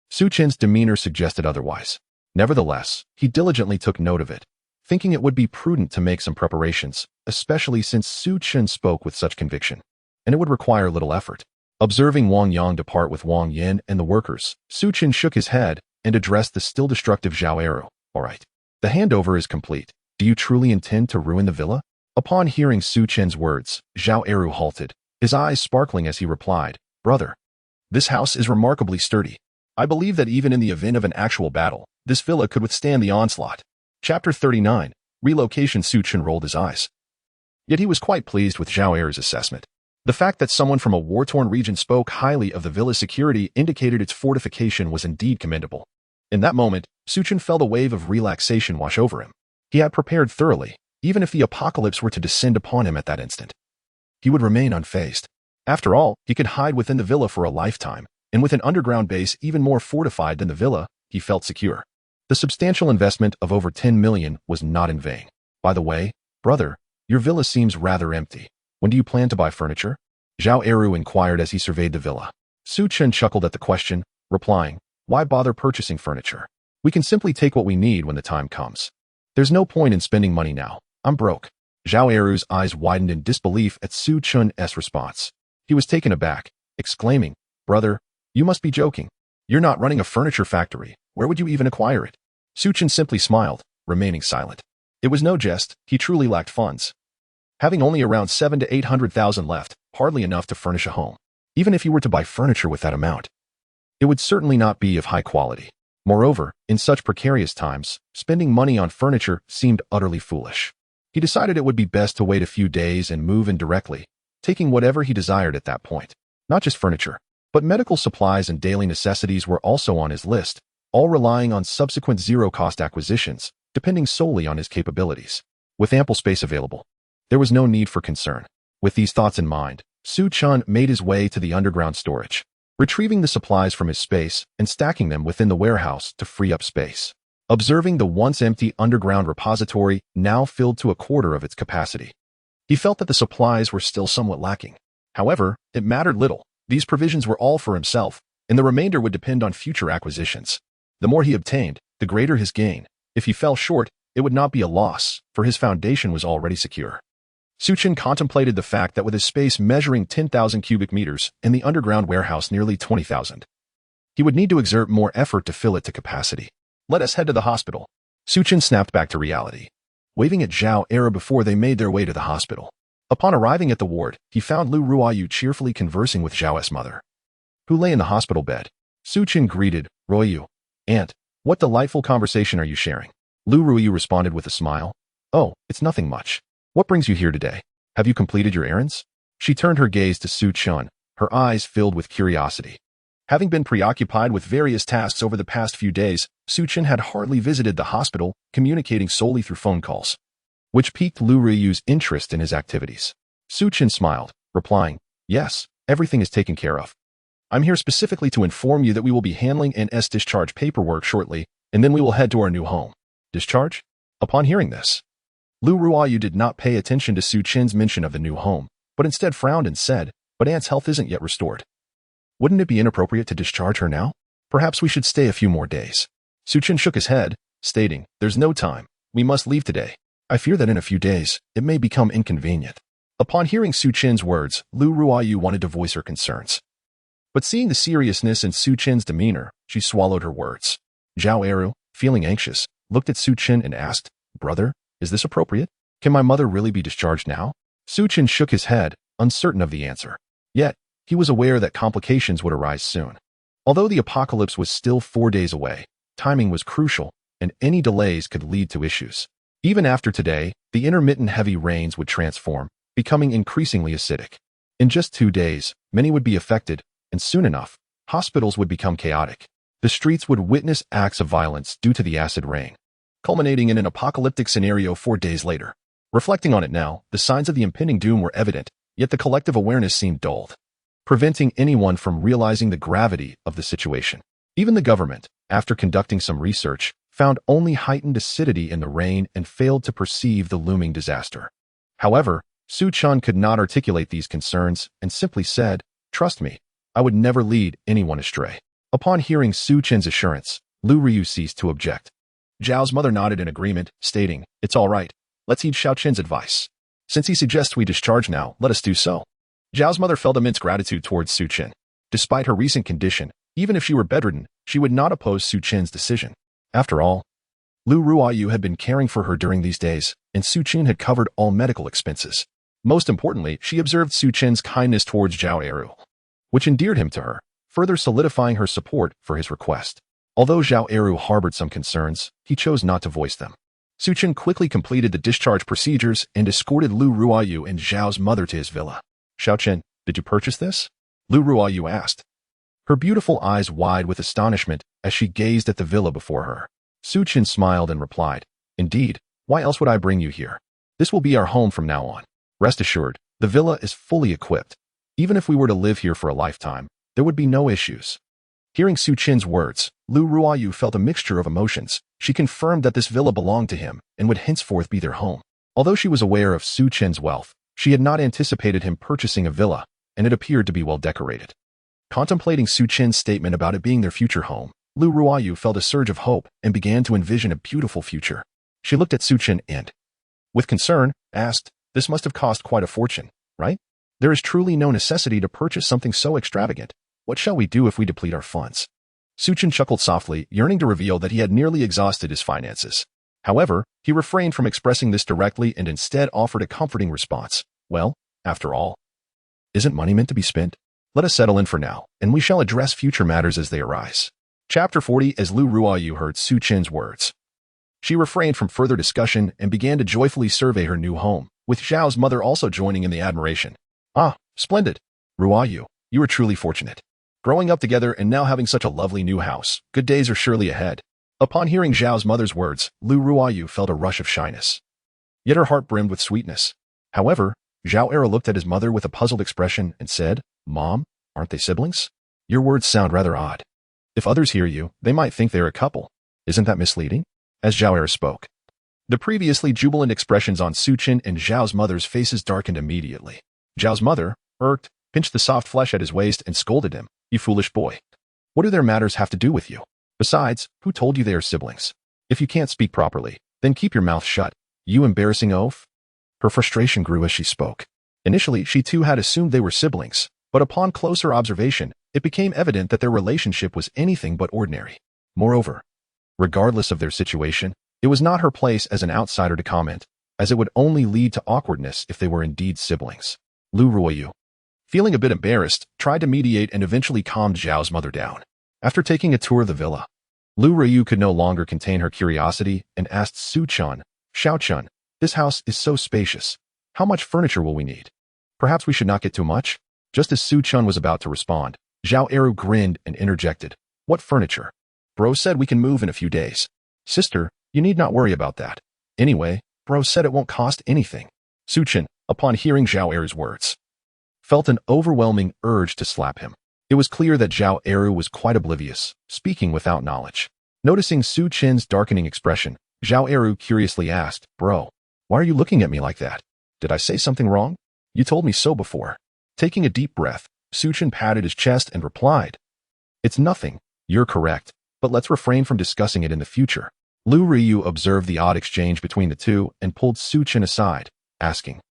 Su Chen's demeanor suggested otherwise. Nevertheless, he diligently took note of it, thinking it would be prudent to make some preparations, especially since Su Chen spoke with such conviction, and it would require little effort. Observing Wang Yang depart with Wang Yin and the workers, Su Chen shook his head and addressed the still destructive Zhao Eru. All right. The handover is complete. Do you truly intend to ruin the villa? Upon hearing Su Chen's words, Zhao Eru halted, his eyes sparkling as he replied, brother, this house is remarkably sturdy. I believe that even in the event of an actual battle, this villa could withstand the onslaught. Chapter 39. Relocation. Su Chen rolled his eyes. Yet he was quite pleased with Zhao Eru's assessment. The fact that someone from a war-torn region spoke highly of the villa's security indicated its fortification was indeed commendable. In that moment, Su Chen felt a wave of relaxation wash over him. He had prepared thoroughly, even if the apocalypse were to descend upon him at that instant. He would remain unfazed. After all, he could hide within the villa for a lifetime, and with an underground base even more fortified than the villa, he felt secure. The substantial investment of over 10 million was not in vain. By the way, brother, your villa seems rather empty. When do you plan to buy furniture? Zhao Eru inquired as he surveyed the villa. Su Chen chuckled at the question, replying, why bother purchasing furniture? We can simply take what we need when the time comes. There's no point in spending money now. I'm broke. Zhao Eru's eyes widened in disbelief at Su Chen's response. He was taken aback, exclaiming, brother, you must be joking. You're not running a furniture factory. Where would you even acquire it? Su Chen simply smiled, remaining silent. It was no jest, he truly lacked funds. Having only around 700,000 to 800,000 left, hardly enough to furnish a home. Even if he were to buy furniture with that amount, it would certainly not be of high quality. Moreover, in such precarious times, spending money on furniture seemed utterly foolish. He decided it would be best to wait a few days and move in directly, taking whatever he desired at that point. Not just furniture, but medical supplies and daily necessities were also on his list, all relying on subsequent zero-cost acquisitions, depending solely on his capabilities. With ample space available, there was no need for concern. With these thoughts in mind, Su Chen made his way to the underground storage, retrieving the supplies from his space and stacking them within the warehouse to free up space. Observing the once empty underground repository now filled to a quarter of its capacity, he felt that the supplies were still somewhat lacking. However, it mattered little. These provisions were all for himself, and the remainder would depend on future acquisitions. The more he obtained, the greater his gain. If he fell short, it would not be a loss, for his foundation was already secure. Su Chen contemplated the fact that with his space measuring 10,000 cubic meters and the underground warehouse nearly 20,000, he would need to exert more effort to fill it to capacity. Let us head to the hospital. Su Chen snapped back to reality, waving at Zhao Eru before they made their way to the hospital. Upon arriving at the ward, he found Lu Ruoyu cheerfully conversing with Zhao's mother, who lay in the hospital bed. Su Chen greeted, Ruoyu, Aunt, what delightful conversation are you sharing? Lu Ruoyu responded with a smile. Oh, it's nothing much. What brings you here today? Have you completed your errands? She turned her gaze to Su Chen, her eyes filled with curiosity. Having been preoccupied with various tasks over the past few days, Su Chen had hardly visited the hospital, communicating solely through phone calls, which piqued Lu Ruoyu's interest in his activities. Su Chen smiled, replying, yes, everything is taken care of. I'm here specifically to inform you that we will be handling NS discharge paperwork shortly, and then we will head to our new home. Discharge? Upon hearing this, Lu Ruoyu did not pay attention to Su Chen's mention of the new home, but instead frowned and said, but Aunt's health isn't yet restored. Wouldn't it be inappropriate to discharge her now? Perhaps we should stay a few more days. Su Chen shook his head, stating, there's no time. we must leave today. I fear that in a few days, it may become inconvenient. Upon hearing Su Chen's words, Lu Ruoyu wanted to voice her concerns. But seeing the seriousness in Su Chen's demeanor, she swallowed her words. Zhao Eru, feeling anxious, looked at Su Chen and asked, "Brother, is this appropriate? Can my mother really be discharged now?" Su Chen shook his head, uncertain of the answer. Yet, he was aware that complications would arise soon. Although the apocalypse was still 4 days away, timing was crucial, and any delays could lead to issues. Even after today, the intermittent heavy rains would transform, becoming increasingly acidic. In just 2 days, many would be affected, and soon enough, hospitals would become chaotic. The streets would witness acts of violence due to the acid rain, culminating in an apocalyptic scenario 4 days later. Reflecting on it now, the signs of the impending doom were evident, yet the collective awareness seemed dulled, preventing anyone from realizing the gravity of the situation. Even the government, after conducting some research, found only heightened acidity in the rain and failed to perceive the looming disaster. However, Su Chen could not articulate these concerns and simply said, "Trust me, I would never lead anyone astray." Upon hearing Su Chen's assurance, Lu Ryu ceased to object. Zhao's mother nodded in agreement, stating, "It's all right. Let's heed Xiao Chen's advice. Since he suggests we discharge now, let us do so." Zhao's mother felt immense gratitude towards Su Chen. Despite her recent condition, even if she were bedridden, she would not oppose Su Chen's decision. After all, Lu Ruoyu had been caring for her during these days, and Su Chen had covered all medical expenses. Most importantly, she observed Su Chen's kindness towards Zhao Eru, which endeared him to her, further solidifying her support for his request. Although Zhao Eru harbored some concerns, he chose not to voice them. Su Chen quickly completed the discharge procedures and escorted Lu Ruoyu and Zhao's mother to his villa. "Xiao Chen, did you purchase this?" Lu Ruoyu asked, her beautiful eyes wide with astonishment as she gazed at the villa before her. Su Chen smiled and replied, "Indeed, why else would I bring you here? This will be our home from now on. Rest assured, the villa is fully equipped. Even if we were to live here for a lifetime, there would be no issues." Hearing Su Chen's words, Lu Ruoyu felt a mixture of emotions. She confirmed that this villa belonged to him and would henceforth be their home. Although she was aware of Su Chen's wealth, she had not anticipated him purchasing a villa, and it appeared to be well decorated. Contemplating Su Chen's statement about it being their future home, Lu Ruoyu felt a surge of hope and began to envision a beautiful future. She looked at Su Chen and, with concern, asked, "This must have cost quite a fortune, right? There is truly no necessity to purchase something so extravagant. What shall we do if we deplete our funds?" Su Chen chuckled softly, yearning to reveal that he had nearly exhausted his finances. However, he refrained from expressing this directly and instead offered a comforting response. "Well, after all, isn't money meant to be spent? Let us settle in for now, and we shall address future matters as they arise." Chapter 40. As Lu Ruoyu heard Su Chen's words, she refrained from further discussion and began to joyfully survey her new home, with Zhao's mother also joining in the admiration. "Ah, splendid. Ruoyu, you are truly fortunate. Growing up together and now having such a lovely new house, good days are surely ahead." Upon hearing Zhao's mother's words, Lu Ruoyu felt a rush of shyness. Yet her heart brimmed with sweetness. However, Zhao Era looked at his mother with a puzzled expression and said, "Mom, aren't they siblings? Your words sound rather odd. If others hear you, they might think they're a couple. Isn't that misleading?" As Zhao Era spoke, the previously jubilant expressions on Su Chen and Zhao's mother's faces darkened immediately. Zhao's mother, irked, pinched the soft flesh at his waist and scolded him, "You foolish boy. What do their matters have to do with you? Besides, who told you they are siblings? If you can't speak properly, then keep your mouth shut, you embarrassing oaf." Her frustration grew as she spoke. Initially, she too had assumed they were siblings, but upon closer observation, it became evident that their relationship was anything but ordinary. Moreover, regardless of their situation, it was not her place as an outsider to comment, as it would only lead to awkwardness if they were indeed siblings. Lu Ruoyu, feeling a bit embarrassed, tried to mediate and eventually calmed Zhao's mother down. After taking a tour of the villa, Lu Ruoyu could no longer contain her curiosity and asked Su Chen, "Xiao Chen, this house is so spacious. How much furniture will we need? Perhaps we should not get too much?" Just as Su Chen was about to respond, Zhao Eru grinned and interjected, "What furniture? Bro said we can move in a few days. Sister, you need not worry about that. Anyway, Bro said it won't cost anything." Su Chen, upon hearing Zhao Eru's words, felt an overwhelming urge to slap him. It was clear that Zhao Eru was quite oblivious, speaking without knowledge. Noticing Su Chen's darkening expression, Zhao Eru curiously asked, "Bro, why are you looking at me like that? Did I say something wrong? You told me so before." Taking a deep breath, Su Chen patted his chest and replied, "It's nothing. You're correct, but let's refrain from discussing it in the future. Lu Ryu observed the odd exchange between the two and pulled Su Chen aside, asking,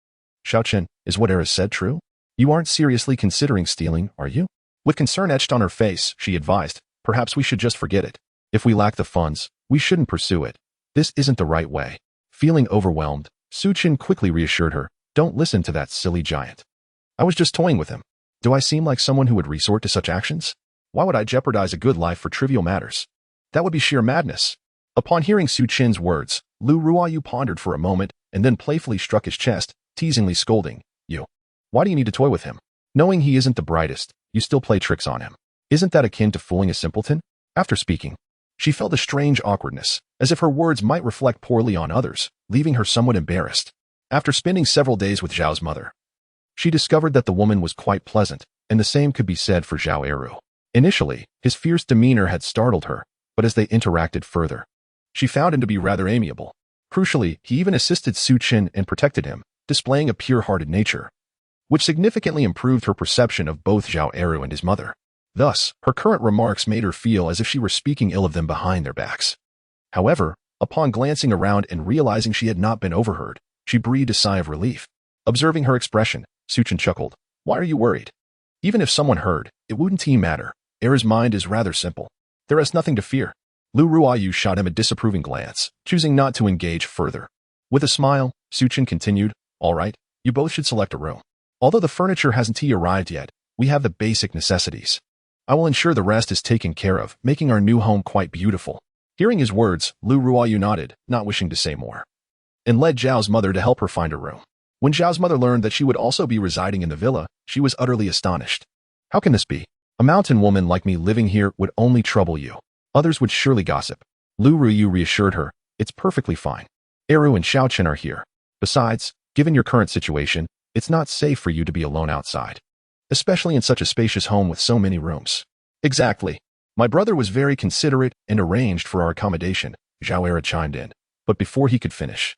Su Chen, is what Eris said true? You aren't seriously considering stealing, are you? With concern etched on her face, she advised, perhaps we should just forget it. If we lack the funds, we shouldn't pursue it. This isn't the right way. Feeling overwhelmed, Su Chen quickly reassured her, don't listen to that silly giant. I was just toying with him. Do I seem like someone who would resort to such actions? Why would I jeopardize a good life for trivial matters? That would be sheer madness. Upon hearing Su Chen's words, Lu Ruoyu pondered for a moment and then playfully struck his chest, teasingly scolding, You. Why do you need to toy with him? Knowing he isn't the brightest, you still play tricks on him. Isn't that akin to fooling a simpleton? After speaking, she felt a strange awkwardness, as if her words might reflect poorly on others, leaving her somewhat embarrassed. After spending several days with Zhao's mother, she discovered that the woman was quite pleasant, and the same could be said for Zhao Eru. Initially, his fierce demeanor had startled her, but as they interacted further, she found him to be rather amiable. Crucially, he even assisted Su Chen and protected him, displaying a pure-hearted nature, which significantly improved her perception of both Zhao Eru and his mother. Thus, her current remarks made her feel as if she were speaking ill of them behind their backs. However, upon glancing around and realizing she had not been overheard, she breathed a sigh of relief. Observing her expression, Su Chen chuckled. Why are you worried? Even if someone heard, it wouldn't matter. Era's mind is rather simple. There is nothing to fear. Lu Ruoyu shot him a disapproving glance, choosing not to engage further. With a smile, Su Chen continued, All right, you both should select a room. Although the furniture hasn't arrived yet, we have the basic necessities. I will ensure the rest is taken care of, making our new home quite beautiful. Hearing his words, Lu Ruoyu nodded, not wishing to say more, and led Zhao's mother to help her find a room. When Zhao's mother learned that she would also be residing in the villa, she was utterly astonished. How can this be? A mountain woman like me living here would only trouble you. Others would surely gossip. Lu Ruyu reassured her, it's perfectly fine. Eru and Su Chen are here. Besides, given your current situation, it's not safe for you to be alone outside, especially in such a spacious home with so many rooms. Exactly. My brother was very considerate and arranged for our accommodation, Zhao Era chimed in. But before he could finish,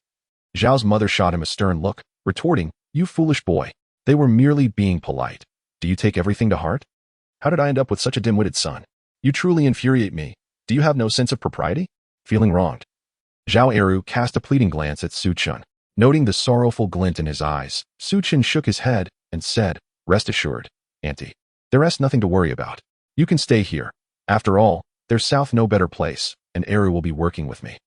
Zhao's mother shot him a stern look, retorting, You foolish boy. They were merely being polite. Do you take everything to heart? How did I end up with such a dim-witted son? You truly infuriate me. Do you have no sense of propriety? Feeling wronged, Zhao Eru cast a pleading glance at Su Chen. Noting the sorrowful glint in his eyes, Su Chen shook his head and said, Rest assured, Auntie. There is nothing to worry about. You can stay here. After all, there's south no better place, and Eru will be working with me.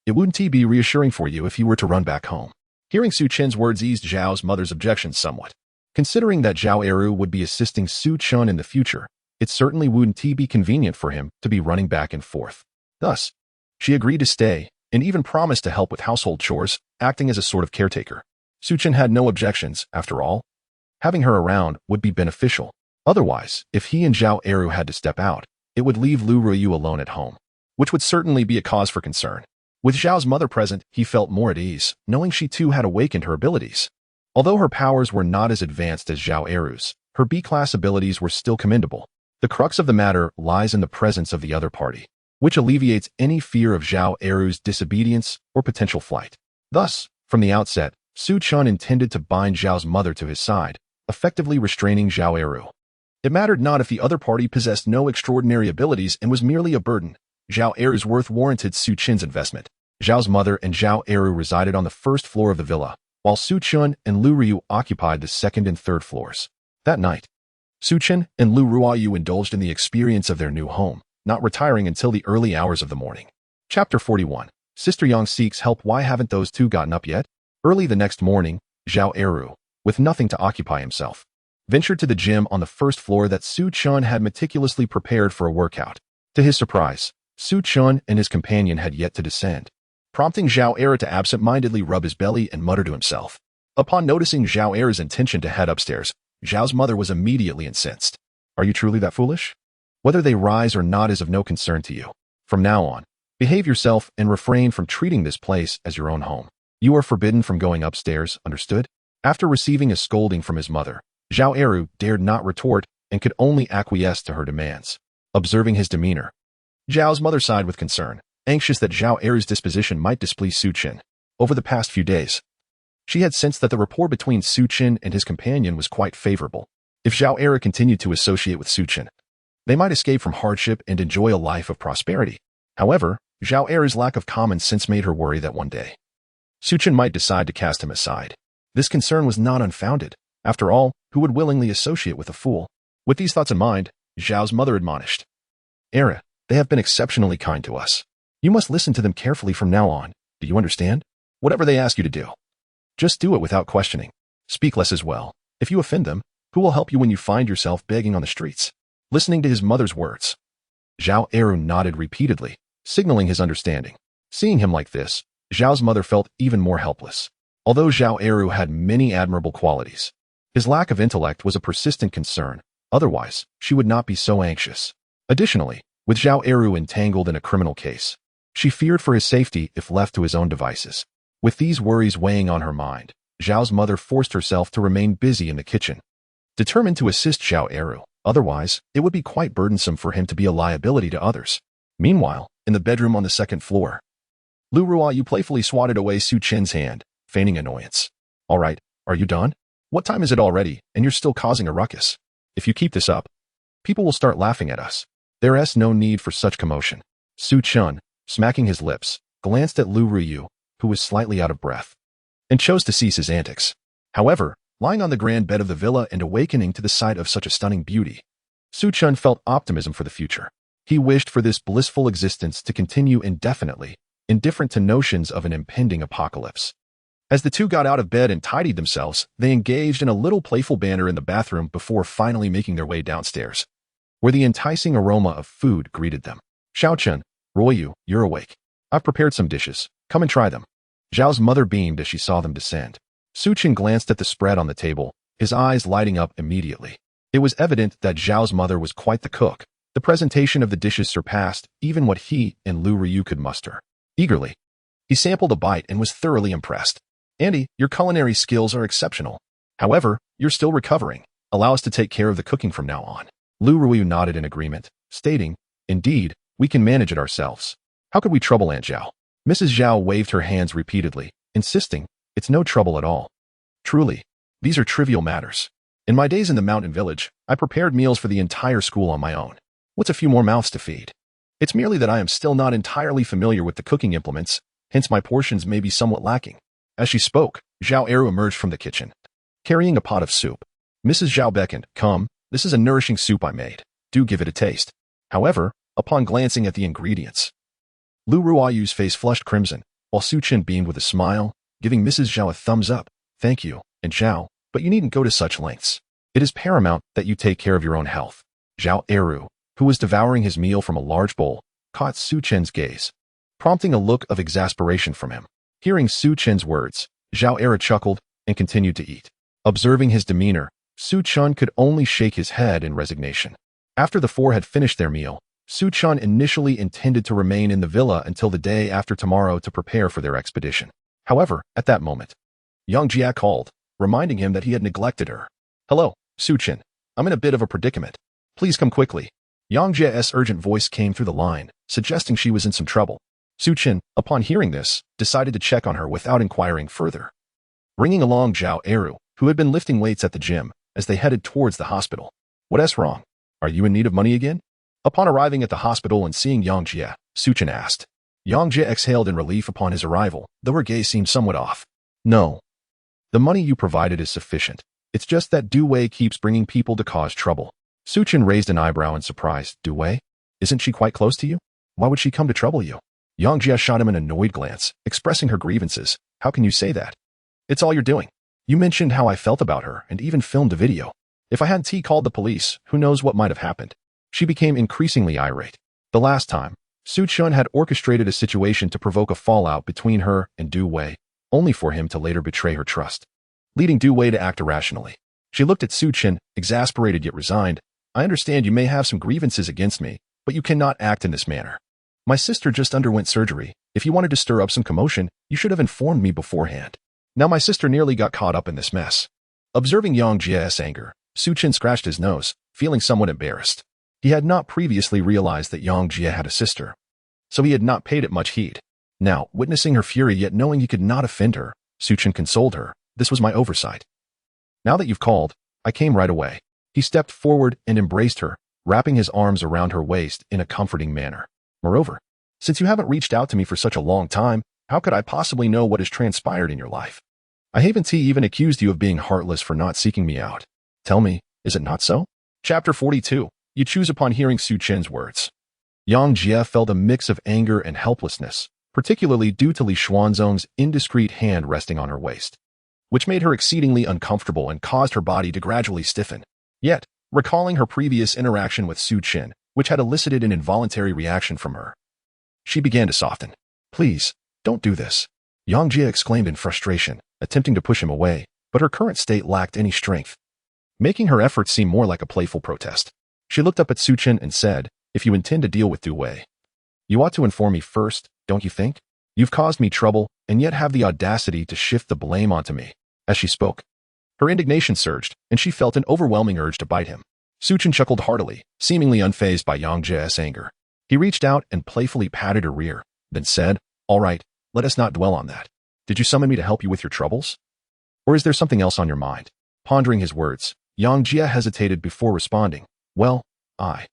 It wouldn't be reassuring for you if you were to run back home. Hearing Su Chen's words eased Zhao's mother's objections somewhat. Considering that Zhao Eru would be assisting Su Chen in the future, it certainly wouldn't be convenient for him to be running back and forth. Thus, she agreed to stay, and even promised to help with household chores, acting as a sort of caretaker. Su Chen had no objections, after all. Having her around would be beneficial. Otherwise, if he and Zhao Eru had to step out, it would leave Lu Ruyu alone at home, which would certainly be a cause for concern. With Zhao's mother present, he felt more at ease, knowing she too had awakened her abilities. Although her powers were not as advanced as Zhao Eru's, her B-class abilities were still commendable. The crux of the matter lies in the presence of the other party, which alleviates any fear of Zhao Eru's disobedience or potential flight. Thus, from the outset, Su Chen intended to bind Zhao's mother to his side, effectively restraining Zhao Eru. It mattered not if the other party possessed no extraordinary abilities and was merely a burden. Zhao Eru's worth warranted Su Chen's investment. Zhao's mother and Zhao Eru resided on the first floor of the villa, while Su Chen and Lu Ryu occupied the second and third floors. That night, Su Chen and Lu Ruoyu indulged in the experience of their new home, not retiring until the early hours of the morning. Chapter 41. Sister Yang seeks help. Why haven't those two gotten up yet? Early the next morning, Zhao Eru, with nothing to occupy himself, ventured to the gym on the first floor that Su Chen had meticulously prepared for a workout. To his surprise, Su Chen and his companion had yet to descend, prompting Zhao Eru to absent-mindedly rub his belly and mutter to himself. Upon noticing Zhao Eru's intention to head upstairs, Zhao's mother was immediately incensed. Are you truly that foolish? Whether they rise or not is of no concern to you. From now on, behave yourself and refrain from treating this place as your own home. You are forbidden from going upstairs, understood? After receiving a scolding from his mother, Zhao Eru dared not retort and could only acquiesce to her demands. Observing his demeanor, Zhao's mother sighed with concern, anxious that Zhao Eru's disposition might displease Su Chen. Over the past few days, she had sensed that the rapport between Su Chen and his companion was quite favorable. If Zhao Eru continued to associate with Su Chen, they might escape from hardship and enjoy a life of prosperity. However, Zhao Er's lack of common sense made her worry that one day Su Chen might decide to cast him aside. This concern was not unfounded. After all, who would willingly associate with a fool? With these thoughts in mind, Zhao's mother admonished. Era, they have been exceptionally kind to us. You must listen to them carefully from now on. Do you understand? Whatever they ask you to do, just do it without questioning. Speak less as well. If you offend them, who will help you when you find yourself begging on the streets? Listening to his mother's words, Zhao Eru nodded repeatedly, signaling his understanding. Seeing him like this, Zhao's mother felt even more helpless. Although Zhao Eru had many admirable qualities, his lack of intellect was a persistent concern. Otherwise, she would not be so anxious. Additionally, with Zhao Eru entangled in a criminal case, she feared for his safety if left to his own devices. With these worries weighing on her mind, Zhao's mother forced herself to remain busy in the kitchen, determined to assist Zhao Eru. Otherwise, it would be quite burdensome for him to be a liability to others. Meanwhile, in the bedroom on the second floor, Lu Ruoyu playfully swatted away Su Chen's hand, feigning annoyance. All right, are you done? What time is it already, and you're still causing a ruckus? If you keep this up, people will start laughing at us. There is no need for such commotion. Su Chen, smacking his lips, glanced at Lu Ruoyu, who was slightly out of breath, and chose to cease his antics. However, lying on the grand bed of the villa and awakening to the sight of such a stunning beauty, Su Chen felt optimism for the future. He wished for this blissful existence to continue indefinitely, indifferent to notions of an impending apocalypse. As the two got out of bed and tidied themselves, they engaged in a little playful banter in the bathroom before finally making their way downstairs, where the enticing aroma of food greeted them. Xiao Chen, Ruoyu, you're awake. I've prepared some dishes. Come and try them. Zhao's mother beamed as she saw them descend. Su Chen glanced at the spread on the table, his eyes lighting up immediately. It was evident that Zhao's mother was quite the cook. The presentation of the dishes surpassed even what he and Lu Ruoyu could muster. Eagerly, he sampled a bite and was thoroughly impressed. Andy, your culinary skills are exceptional. However, you're still recovering. Allow us to take care of the cooking from now on. Lu Ruoyu nodded in agreement, stating, Indeed, we can manage it ourselves. How could we trouble Aunt Zhao? Mrs. Zhao waved her hands repeatedly, insisting, It's no trouble at all. Truly, these are trivial matters. In my days in the mountain village, I prepared meals for the entire school on my own. What's a few more mouths to feed? It's merely that I am still not entirely familiar with the cooking implements, hence my portions may be somewhat lacking. As she spoke, Zhao Eru emerged from the kitchen, carrying a pot of soup. Mrs. Zhao beckoned, Come, this is a nourishing soup I made. Do give it a taste. However, upon glancing at the ingredients, Lu Ruoyu's face flushed crimson, while Su Chen beamed with a smile, giving Mrs. Zhao a thumbs up. Thank you, and Zhao, but you needn't go to such lengths. It is paramount that you take care of your own health. Zhao Eru, who was devouring his meal from a large bowl, caught Su Chen's gaze, prompting a look of exasperation from him. Hearing Su Chen's words, Zhao Eru chuckled and continued to eat. Observing his demeanor, Su Chen could only shake his head in resignation. After the four had finished their meal, Su Chen initially intended to remain in the villa until the day after tomorrow to prepare for their expedition. However, at that moment, Yang Jia called, reminding him that he had neglected her. Hello, Su Chen. I'm in a bit of a predicament. Please come quickly. Yang Jia's urgent voice came through the line, suggesting she was in some trouble. Su Chen, upon hearing this, decided to check on her without inquiring further, bringing along Zhao Eru, who had been lifting weights at the gym, as they headed towards the hospital. What's wrong? Are you in need of money again? Upon arriving at the hospital and seeing Yang Jia, Su Chen asked. Yang Jia exhaled in relief upon his arrival, though her gaze seemed somewhat off. No. The money you provided is sufficient. It's just that Du Wei keeps bringing people to cause trouble. Su Chen raised an eyebrow in surprise. Du Wei? Isn't she quite close to you? Why would she come to trouble you? Yang Jia shot him an annoyed glance, expressing her grievances. How can you say that? It's all you're doing. You mentioned how I felt about her and even filmed a video. If I hadn't called the police, who knows what might have happened. She became increasingly irate. The last time, Su Chen had orchestrated a situation to provoke a fallout between her and Du Wei, only for him to later betray her trust, leading Du Wei to act irrationally. She looked at Su Chen, exasperated yet resigned. I understand you may have some grievances against me, but you cannot act in this manner. My sister just underwent surgery. If you wanted to stir up some commotion, you should have informed me beforehand. Now my sister nearly got caught up in this mess. Observing Yang Jia's anger, Su Chen scratched his nose, feeling somewhat embarrassed. He had not previously realized that Yang Jia had a sister, so he had not paid it much heed. Now, witnessing her fury yet knowing he could not offend her, Su Chen consoled her. This was my oversight. Now that you've called, I came right away. He stepped forward and embraced her, wrapping his arms around her waist in a comforting manner. Moreover, Since you haven't reached out to me for such a long time, how could I possibly know what has transpired in your life? I haven't even accused you of being heartless for not seeking me out. Tell me, is it not so? Chapter 42. You choose upon hearing Su Chen's words. Yang Jie felt a mix of anger and helplessness, particularly due to Li Xuanzong's indiscreet hand resting on her waist, which made her exceedingly uncomfortable and caused her body to gradually stiffen. Yet, recalling her previous interaction with Su Chen, which had elicited an involuntary reaction from her, she began to soften. Please, don't do this. Yang Jie exclaimed in frustration, attempting to push him away, but her current state lacked any strength, making her efforts seem more like a playful protest. She looked up at Su Chen and said, if you intend to deal with Du Wei, you ought to inform me first, don't you think? You've caused me trouble, and yet have the audacity to shift the blame onto me. As she spoke, her indignation surged, and she felt an overwhelming urge to bite him. Su Chen chuckled heartily, seemingly unfazed by Yang Jie's anger. He reached out and playfully patted her rear, then said, all right, let us not dwell on that. Did you summon me to help you with your troubles? Or is there something else on your mind? Pondering his words, Yang Jie hesitated before responding. Well, I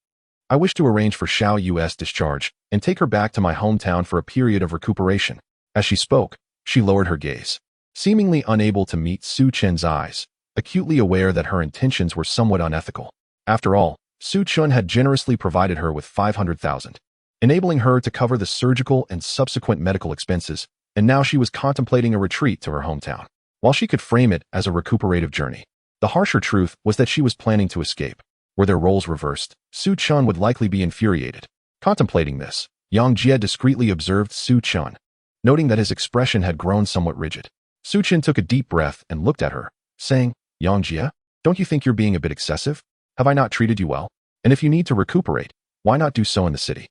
wish to arrange for Xiao Yu's discharge and take her back to my hometown for a period of recuperation. As she spoke, she lowered her gaze, seemingly unable to meet Su Chen's eyes, acutely aware that her intentions were somewhat unethical. After all, Su Chen had generously provided her with 500,000, enabling her to cover the surgical and subsequent medical expenses, and now she was contemplating a retreat to her hometown. While she could frame it as a recuperative journey, the harsher truth was that she was planning to escape. Were their roles reversed, Su Chen would likely be infuriated. Contemplating this, Yang Jie discreetly observed Su Chen, noting that his expression had grown somewhat rigid. Su Chen took a deep breath and looked at her, saying, Yang Jie, don't you think you're being a bit excessive? Have I not treated you well? And if you need to recuperate, why not do so in the city?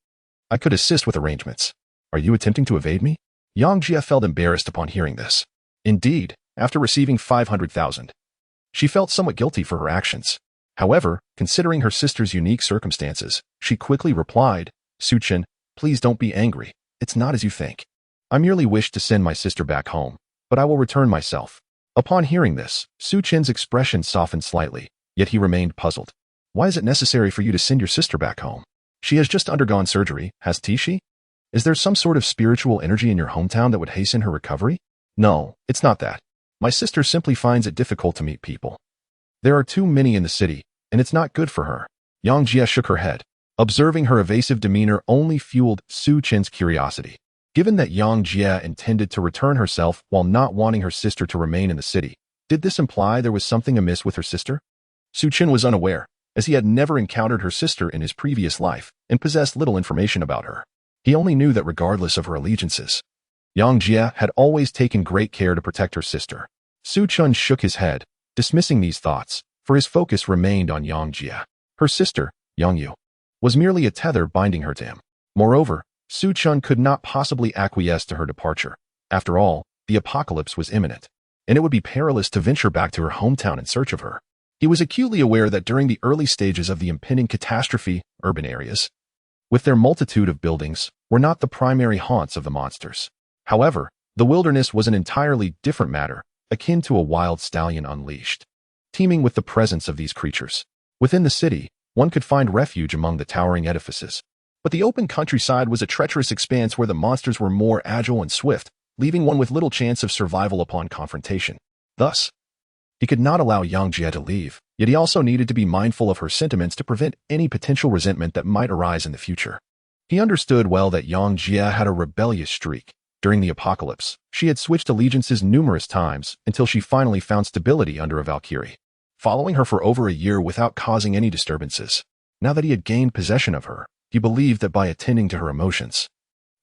I could assist with arrangements. Are you attempting to evade me? Yang Jie felt embarrassed upon hearing this. Indeed, after receiving 500,000, she felt somewhat guilty for her actions. However, considering her sister's unique circumstances, she quickly replied, Su Chen, please don't be angry. It's not as you think. I merely wish to send my sister back home, but I will return myself. Upon hearing this, Su Chen's expression softened slightly, yet he remained puzzled. Why is it necessary for you to send your sister back home? She has just undergone surgery, has she? Is there some sort of spiritual energy in your hometown that would hasten her recovery? No, it's not that. My sister simply finds it difficult to meet people. There are too many in the city, and it's not good for her. Yang Jie shook her head. Observing her evasive demeanor only fueled Su Chen's curiosity. Given that Yang Jie intended to return herself while not wanting her sister to remain in the city, did this imply there was something amiss with her sister? Su Chen was unaware, as he had never encountered her sister in his previous life and possessed little information about her. He only knew that regardless of her allegiances, Yang Jie had always taken great care to protect her sister. Su Chen shook his head, dismissing these thoughts, for his focus remained on Yang Jie. Her sister, Yang Yu, was merely a tether binding her to him. Moreover, Su Chen could not possibly acquiesce to her departure. After all, the apocalypse was imminent, and it would be perilous to venture back to her hometown in search of her. He was acutely aware that during the early stages of the impending catastrophe, urban areas, with their multitude of buildings, were not the primary haunts of the monsters. However, the wilderness was an entirely different matter, akin to a wild stallion unleashed, teeming with the presence of these creatures. Within the city, one could find refuge among the towering edifices. But the open countryside was a treacherous expanse where the monsters were more agile and swift, leaving one with little chance of survival upon confrontation. Thus, he could not allow Yang Jie to leave, yet he also needed to be mindful of her sentiments to prevent any potential resentment that might arise in the future. He understood well that Yang Jie had a rebellious streak. During the apocalypse, she had switched allegiances numerous times until she finally found stability under a Valkyrie, following her for over a year without causing any disturbances. Now that he had gained possession of her, he believed that by attending to her emotions,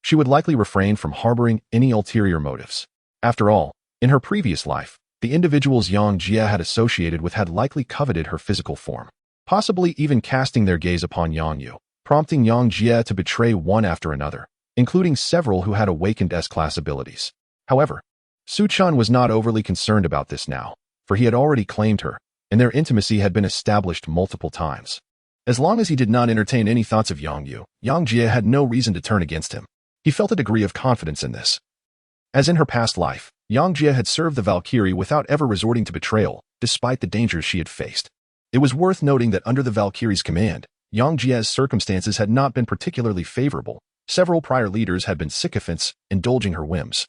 she would likely refrain from harboring any ulterior motives. After all, in her previous life, the individuals Yang Jie had associated with had likely coveted her physical form, possibly even casting their gaze upon Yang Yu, prompting Yang Jie to betray one after another, including several who had awakened S-class abilities. However, Su Chen was not overly concerned about this now, for he had already claimed her, and their intimacy had been established multiple times. As long as he did not entertain any thoughts of Yang Yu, Yang Jie had no reason to turn against him. He felt a degree of confidence in this. As in her past life, Yang Jie had served the Valkyrie without ever resorting to betrayal, despite the dangers she had faced. It was worth noting that under the Valkyrie's command, Yang Jie's circumstances had not been particularly favorable, Several prior leaders had been sycophants, indulging her whims.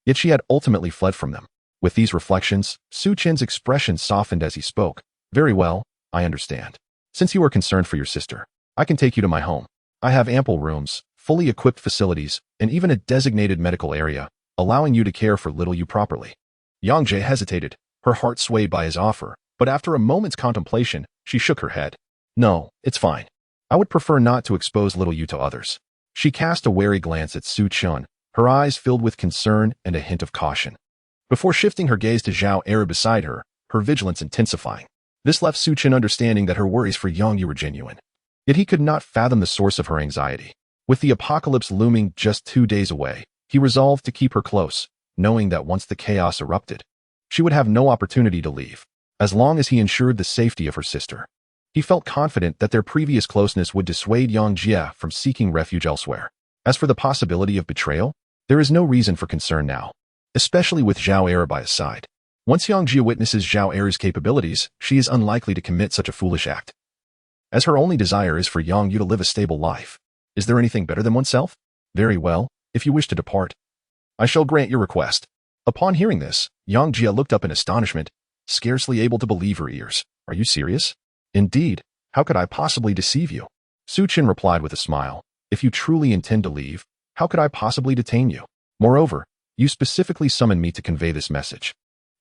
Yet she had ultimately fled from them. With these reflections, Su Chen's expression softened as he spoke. Very well, I understand. Since you are concerned for your sister, I can take you to my home. I have ample rooms, fully equipped facilities, and even a designated medical area, allowing you to care for little you properly. Yang Jie hesitated, her heart swayed by his offer, but after a moment's contemplation, she shook her head. No, it's fine. I would prefer not to expose little you to others. She cast a wary glance at Su Chen, her eyes filled with concern and a hint of caution. Before shifting her gaze to Zhao Era beside her, her vigilance intensifying. This left Su Chen understanding that her worries for Yang Yu were genuine. Yet he could not fathom the source of her anxiety. With the apocalypse looming just 2 days away, he resolved to keep her close, knowing that once the chaos erupted, she would have no opportunity to leave, as long as he ensured the safety of her sister. He felt confident that their previous closeness would dissuade Yang Jie from seeking refuge elsewhere. As for the possibility of betrayal, there is no reason for concern now, especially with Zhao Era by his side. Once Yang Jie witnesses Zhao Era's capabilities, she is unlikely to commit such a foolish act. As her only desire is for Yang Yu to live a stable life, is there anything better than oneself? Very well, if you wish to depart, I shall grant your request. Upon hearing this, Yang Jie looked up in astonishment, scarcely able to believe her ears. Are you serious? Indeed, how could I possibly deceive you? Su Chen replied with a smile. If you truly intend to leave, how could I possibly detain you? Moreover, you specifically summoned me to convey this message.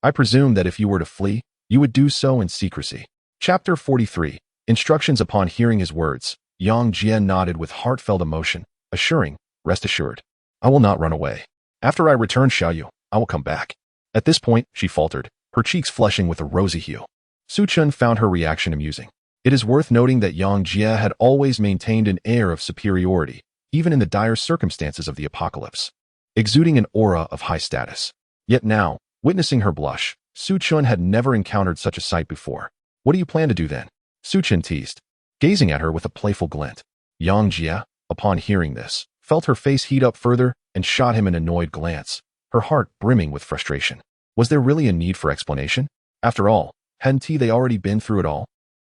I presume that if you were to flee, you would do so in secrecy. Chapter 43. Instructions. Upon hearing his words, Yang Jie nodded with heartfelt emotion, assuring, rest assured, I will not run away. After I return Xiaoyu, I will come back. At this point, she faltered, her cheeks flushing with a rosy hue. Su Chen found her reaction amusing. It is worth noting that Yang Jie had always maintained an air of superiority, even in the dire circumstances of the apocalypse, exuding an aura of high status. Yet now, witnessing her blush, Su Chen had never encountered such a sight before. What do you plan to do then? Su Chen teased, gazing at her with a playful glint. Yang Jie, upon hearing this, felt her face heat up further and shot him an annoyed glance, her heart brimming with frustration. Was there really a need for explanation? After all, hadn't they already been through it all?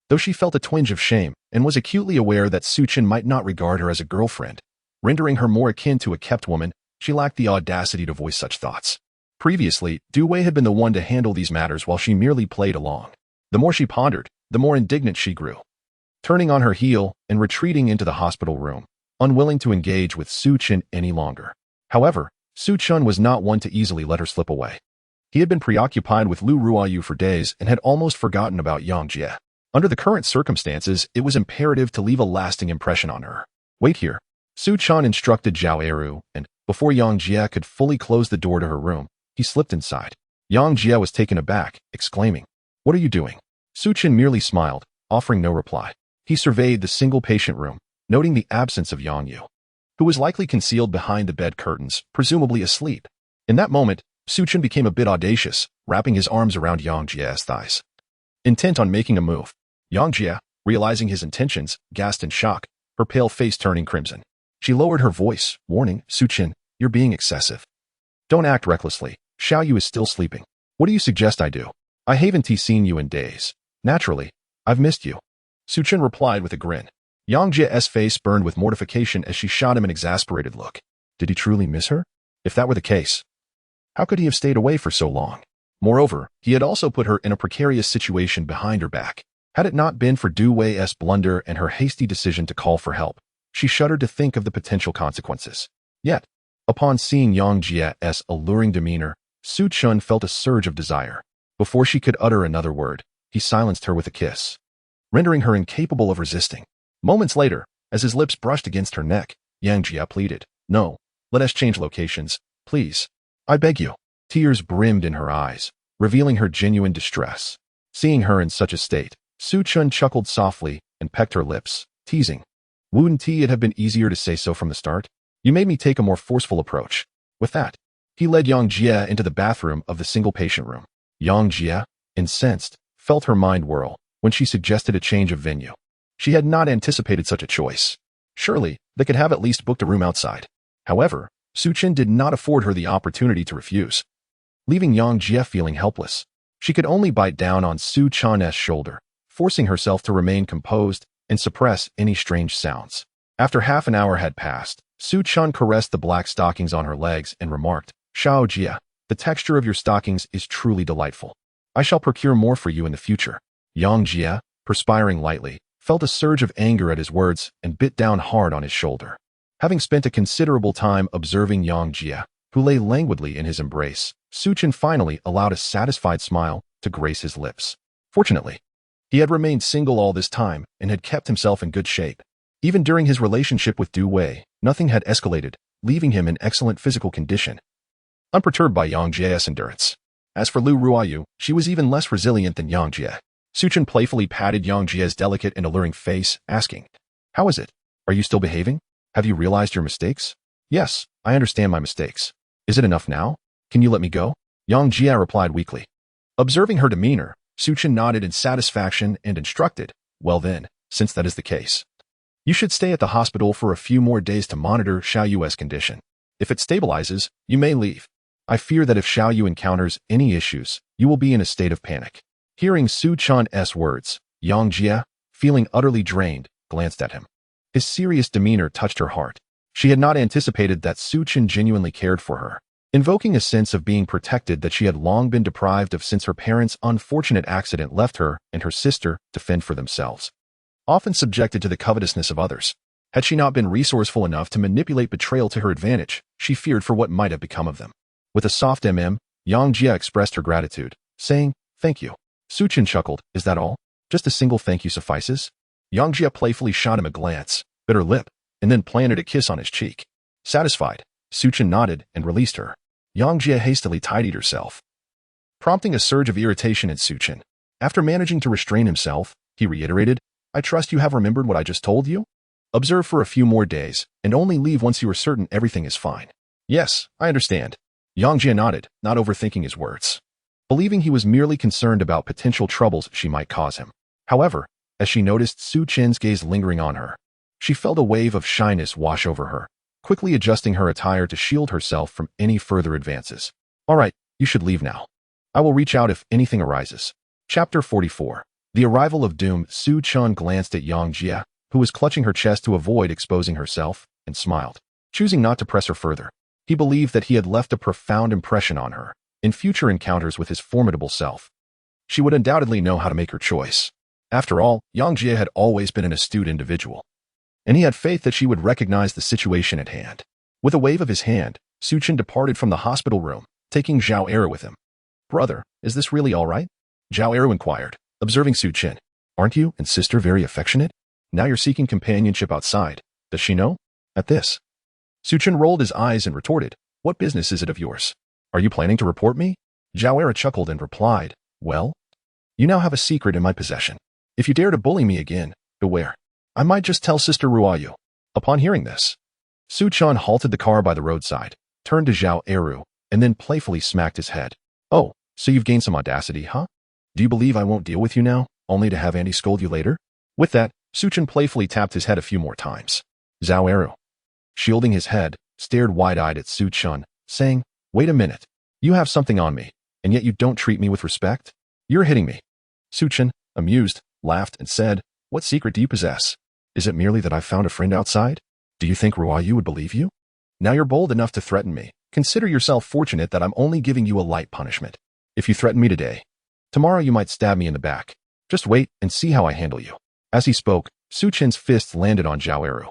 Though she felt a twinge of shame and was acutely aware that Su Chen might not regard her as a girlfriend, rendering her more akin to a kept woman, she lacked the audacity to voice such thoughts. Previously, Du Wei had been the one to handle these matters while she merely played along. The more she pondered, the more indignant she grew. Turning on her heel and retreating into the hospital room, unwilling to engage with Su Chen any longer. However, Su Chen was not one to easily let her slip away. He had been preoccupied with Lu Ruoyu for days and had almost forgotten about Yang Jie. Under the current circumstances, it was imperative to leave a lasting impression on her. Wait here. Su Chen instructed Zhao Eru, and before Yang Jie could fully close the door to her room, he slipped inside. Yang Jie was taken aback, exclaiming, What are you doing? Su Chen merely smiled, offering no reply. He surveyed the single patient room, noting the absence of Yang Yu, who was likely concealed behind the bed curtains, presumably asleep. In that moment, Su Chen became a bit audacious, wrapping his arms around Yang Jie's thighs, intent on making a move. Yang Jie, realizing his intentions, gasped in shock, her pale face turning crimson. She lowered her voice, warning, Su Chen, you're being excessive. Don't act recklessly. Xiaoyu is still sleeping. What do you suggest I do? I haven't seen you in days. Naturally, I've missed you. Su Chen replied with a grin. Yang Jie's face burned with mortification as she shot him an exasperated look. Did he truly miss her? If that were the case, how could he have stayed away for so long? Moreover, he had also put her in a precarious situation behind her back. Had it not been for Du Wei's blunder and her hasty decision to call for help, she shuddered to think of the potential consequences. Yet, upon seeing Yang Jie's alluring demeanor, Su Chen felt a surge of desire. Before she could utter another word, he silenced her with a kiss, rendering her incapable of resisting. Moments later, as his lips brushed against her neck, Yang Jie pleaded, No, let us change locations, please. I beg you. Tears brimmed in her eyes, revealing her genuine distress. Seeing her in such a state, Su Chen chuckled softly and pecked her lips, teasing. Wouldn't it have been easier to say so from the start? You made me take a more forceful approach. With that, he led Yang Jie into the bathroom of the single patient room. Yang Jie, incensed, felt her mind whirl when she suggested a change of venue. She had not anticipated such a choice. Surely, they could have at least booked a room outside. However, Su Chen did not afford her the opportunity to refuse. Leaving Yang Jie feeling helpless, she could only bite down on Su Chen's shoulder, forcing herself to remain composed and suppress any strange sounds. After half an hour had passed, Su Chen caressed the black stockings on her legs and remarked, Xiao Jia, the texture of your stockings is truly delightful. I shall procure more for you in the future. Yang Jia, perspiring lightly, felt a surge of anger at his words and bit down hard on his shoulder. Having spent a considerable time observing Yang Jia, who lay languidly in his embrace, Su Chen finally allowed a satisfied smile to grace his lips. Fortunately, he had remained single all this time and had kept himself in good shape. Even during his relationship with Du Wei, nothing had escalated, leaving him in excellent physical condition, unperturbed by Yang Jia's endurance. As for Lu Ruoyu, she was even less resilient than Yang Jia. Su Chen playfully patted Yang Jia's delicate and alluring face, asking, How is it? Are you still behaving? Have you realized your mistakes? Yes, I understand my mistakes. Is it enough now? Can you let me go? Yang Jia replied weakly. Observing her demeanor, Su Chen nodded in satisfaction and instructed, Well then, since that is the case, you should stay at the hospital for a few more days to monitor Xiao Yu's condition. If it stabilizes, you may leave. I fear that if Xiao Yu encounters any issues, you will be in a state of panic. Hearing Su Chen's words, Yang Jia, feeling utterly drained, glanced at him. His serious demeanor touched her heart. She had not anticipated that Su Chen genuinely cared for her, invoking a sense of being protected that she had long been deprived of since her parents' unfortunate accident left her and her sister to fend for themselves. Often subjected to the covetousness of others, had she not been resourceful enough to manipulate betrayal to her advantage, she feared for what might have become of them. With a soft Yang Jia expressed her gratitude, saying, Thank you. Su Chen chuckled, Is that all? Just a single thank you suffices? Yang Jia playfully shot him a glance, bit her lip, and then planted a kiss on his cheek. Satisfied, Su Chen nodded and released her. Yang Jia hastily tidied herself, prompting a surge of irritation in Su Chen. After managing to restrain himself, he reiterated, I trust you have remembered what I just told you? Observe for a few more days, and only leave once you are certain everything is fine. Yes, I understand. Yang Jia nodded, not overthinking his words, believing he was merely concerned about potential troubles she might cause him. However, as she noticed Su Chen's gaze lingering on her, she felt a wave of shyness wash over her, quickly adjusting her attire to shield herself from any further advances. All right, you should leave now. I will reach out if anything arises. Chapter 44. The Arrival of Doom. Su Chen glanced at Yang Jia, who was clutching her chest to avoid exposing herself, and smiled, choosing not to press her further. He believed that he had left a profound impression on her. In future encounters with his formidable self, she would undoubtedly know how to make her choice. After all, Yang Jia had always been an astute individual, and he had faith that she would recognize the situation at hand. With a wave of his hand, Su Chen departed from the hospital room, taking Zhao Eru with him. Brother, is this really all right? Zhao Eru inquired, observing Su Chen. Aren't you and sister very affectionate? Now you're seeking companionship outside. Does she know? At this, Su Chen rolled his eyes and retorted, What business is it of yours? Are you planning to report me? Zhao Eru chuckled and replied, Well, you now have a secret in my possession. If you dare to bully me again, beware. I might just tell Sister Ruoyu. Upon hearing this, Su Chen halted the car by the roadside, turned to Zhao Eru, and then playfully smacked his head. Oh, so you've gained some audacity, huh? Do you believe I won't deal with you now, only to have Andy scold you later? With that, Su Chen playfully tapped his head a few more times. Zhao Eru, shielding his head, stared wide-eyed at Su Chen, saying, Wait a minute. You have something on me, and yet you don't treat me with respect? You're hitting me. Su Chen, amused, laughed and said, What secret do you possess? Is it merely that I've found a friend outside? Do you think Ruoyu would believe you? Now you're bold enough to threaten me. Consider yourself fortunate that I'm only giving you a light punishment. If you threaten me today, tomorrow you might stab me in the back. Just wait and see how I handle you. As he spoke, Su Chen's fists landed on Zhao Eru,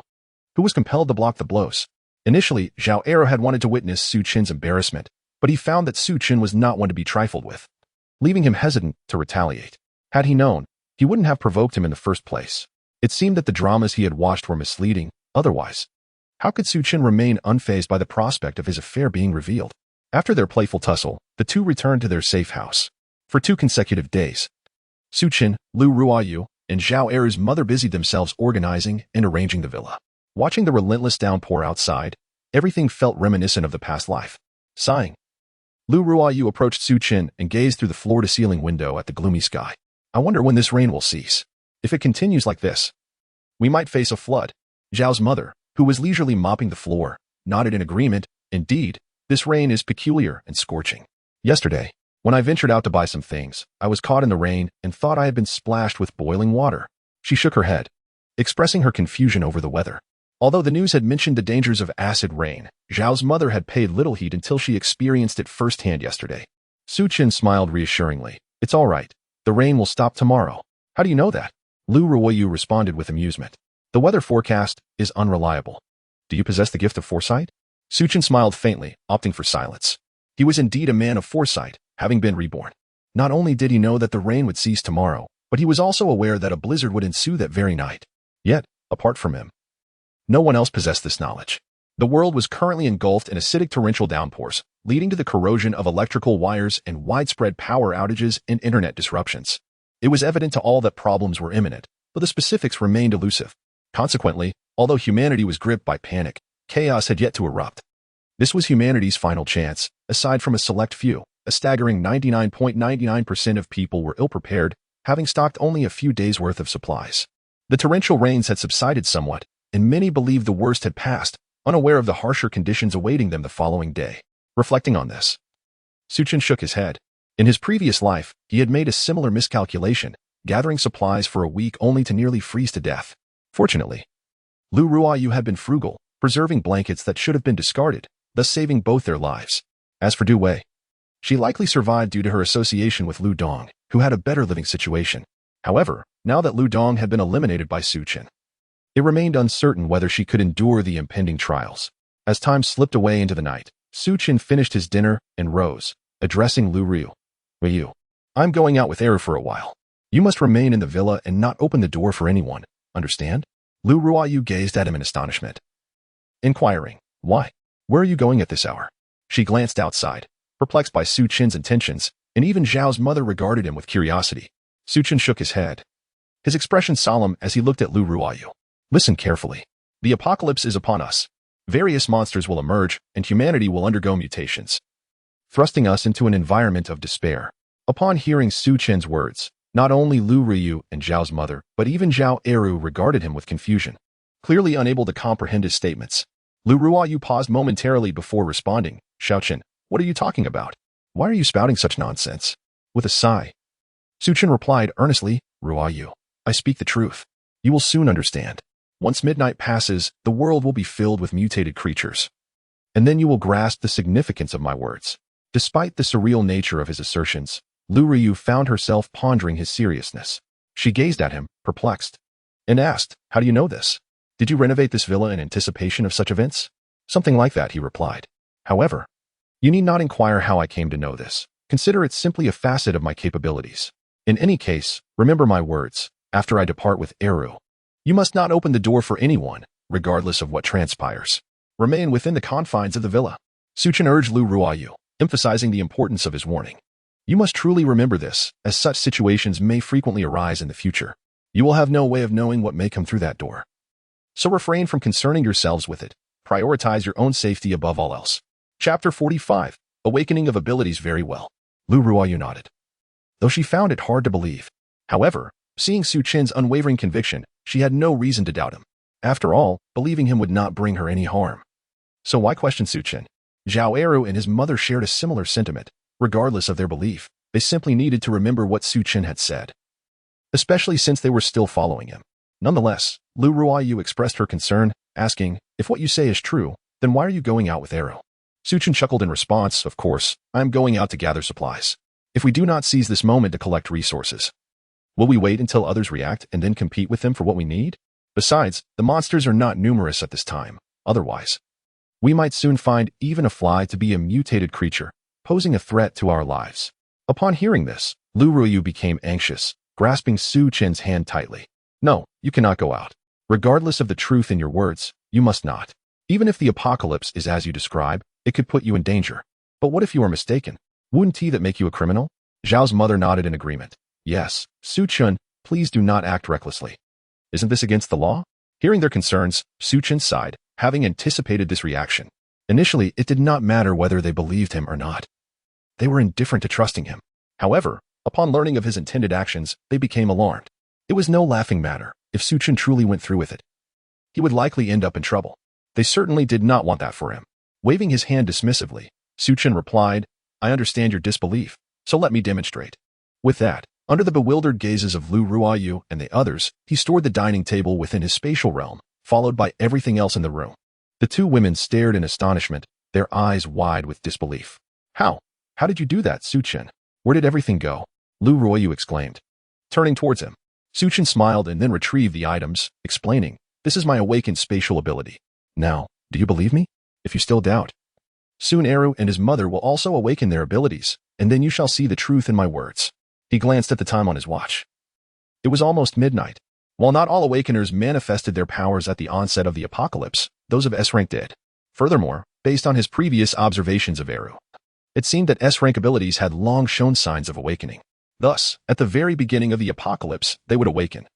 who was compelled to block the blows. Initially, Zhao Eru had wanted to witness Su Chen's embarrassment, but he found that Su Chen was not one to be trifled with, leaving him hesitant to retaliate. Had he known, he wouldn't have provoked him in the first place. It seemed that the dramas he had watched were misleading. Otherwise, how could Su Chen remain unfazed by the prospect of his affair being revealed? After their playful tussle, the two returned to their safe house. For 2 consecutive days, Su Chen, Lu Ruoyu, and Zhao Eru's mother busied themselves organizing and arranging the villa. Watching the relentless downpour outside, everything felt reminiscent of the past life. Sighing, Lu Ruoyu approached Su Chen and gazed through the floor-to-ceiling window at the gloomy sky. I wonder when this rain will cease. If it continues like this, we might face a flood. Zhao's mother, who was leisurely mopping the floor, nodded in agreement. Indeed, this rain is peculiar and scorching. Yesterday, when I ventured out to buy some things, I was caught in the rain and thought I had been splashed with boiling water. She shook her head, expressing her confusion over the weather. Although the news had mentioned the dangers of acid rain, Zhao's mother had paid little heed until she experienced it firsthand yesterday. Su Chen smiled reassuringly. It's all right. The rain will stop tomorrow. How do you know that? Lu Ruoyu responded with amusement. The weather forecast is unreliable. Do you possess the gift of foresight? Su Chen smiled faintly, opting for silence. He was indeed a man of foresight, having been reborn. Not only did he know that the rain would cease tomorrow, but he was also aware that a blizzard would ensue that very night. Yet, apart from him, no one else possessed this knowledge. The world was currently engulfed in acidic torrential downpours, leading to the corrosion of electrical wires and widespread power outages and internet disruptions. It was evident to all that problems were imminent, but the specifics remained elusive. Consequently, although humanity was gripped by panic, chaos had yet to erupt. This was humanity's final chance. Aside from a select few, a staggering 99.99% of people were ill-prepared, having stocked only a few days' worth of supplies. The torrential rains had subsided somewhat, and many believed the worst had passed, unaware of the harsher conditions awaiting them the following day. Reflecting on this, Su Chen shook his head. In his previous life, he had made a similar miscalculation, gathering supplies for a week only to nearly freeze to death. Fortunately, Lu Ruoyu had been frugal, preserving blankets that should have been discarded, thus saving both their lives. As for Du Wei, she likely survived due to her association with Lu Dong, who had a better living situation. However, now that Lu Dong had been eliminated by Su Chen, it remained uncertain whether she could endure the impending trials. As time slipped away into the night, Su Chen finished his dinner and rose, addressing Lu Ruoyu. I'm going out with Eru for a while. You must remain in the villa and not open the door for anyone, understand? Lu Ruoyu gazed at him in astonishment, inquiring, why? Where are you going at this hour? She glanced outside, perplexed by Su Chen's intentions, and even Zhao's mother regarded him with curiosity. Su Chen shook his head, his expression solemn as he looked at Lu Ruoyu. Listen carefully. The apocalypse is upon us. Various monsters will emerge, and humanity will undergo mutations, thrusting us into an environment of despair. Upon hearing Su Chen's words, not only Lu Ruoyu and Zhao's mother, but even Zhao Eru regarded him with confusion, clearly unable to comprehend his statements. Lu Ruoyu paused momentarily before responding. Su Chen, what are you talking about? Why are you spouting such nonsense? With a sigh, Su Chen replied earnestly, Ruoyu, I speak the truth. You will soon understand. Once midnight passes, the world will be filled with mutated creatures. And then you will grasp the significance of my words. Despite the surreal nature of his assertions, Lu Ruoyu found herself pondering his seriousness. She gazed at him, perplexed, and asked, how do you know this? Did you renovate this villa in anticipation of such events? Something like that, he replied. However, you need not inquire how I came to know this. Consider it simply a facet of my capabilities. In any case, remember my words. After I depart with Eru, you must not open the door for anyone, regardless of what transpires. Remain within the confines of the villa. Su Chen urged Lu Ruoyu, emphasizing the importance of his warning. You must truly remember this, as such situations may frequently arise in the future. You will have no way of knowing what may come through that door. So refrain from concerning yourselves with it. Prioritize your own safety above all else. Chapter 45. Awakening of Abilities. Very well. Lu Ruoyu nodded, though she found it hard to believe. However, seeing Su Chen's unwavering conviction, she had no reason to doubt him. After all, believing him would not bring her any harm. So why question Su Chen? Zhao Eru and his mother shared a similar sentiment. Regardless of their belief, they simply needed to remember what Su Chen had said, especially since they were still following him. Nonetheless, Lu Ruoyu expressed her concern, asking, if what you say is true, then why are you going out with Eru? Su Chen chuckled in response, of course, I am going out to gather supplies. If we do not seize this moment to collect resources, will we wait until others react and then compete with them for what we need? Besides, the monsters are not numerous at this time. Otherwise, we might soon find even a fly to be a mutated creature, posing a threat to our lives. Upon hearing this, Lu Ruoyu became anxious, grasping Su Chen's hand tightly. No, you cannot go out. Regardless of the truth in your words, you must not. Even if the apocalypse is as you describe, it could put you in danger. But what if you are mistaken? Wouldn't that make you a criminal? Zhao's mother nodded in agreement. Yes, Su Chen, please do not act recklessly. Isn't this against the law? Hearing their concerns, Su Chen sighed, having anticipated this reaction. Initially, it did not matter whether they believed him or not. They were indifferent to trusting him. However, upon learning of his intended actions, they became alarmed. It was no laughing matter. If Su Chen truly went through with it, he would likely end up in trouble. They certainly did not want that for him. Waving his hand dismissively, Su Chen replied, I understand your disbelief, so let me demonstrate. With that, under the bewildered gazes of Lu Ruoyu and the others, he stored the dining table within his spatial realm, followed by everything else in the room. The two women stared in astonishment, their eyes wide with disbelief. How? How did you do that, Su Chen? Where did everything go? Lu Ruoyu exclaimed, turning towards him. Su Chen smiled and then retrieved the items, explaining, this is my awakened spatial ability. Now, do you believe me? If you still doubt, soon Eru and his mother will also awaken their abilities, and then you shall see the truth in my words. He glanced at the time on his watch. It was almost midnight. While not all awakeners manifested their powers at the onset of the apocalypse, those of S-rank did. Furthermore, based on his previous observations of Eru, it seemed that S-rank abilities had long shown signs of awakening. Thus, at the very beginning of the apocalypse, they would awaken.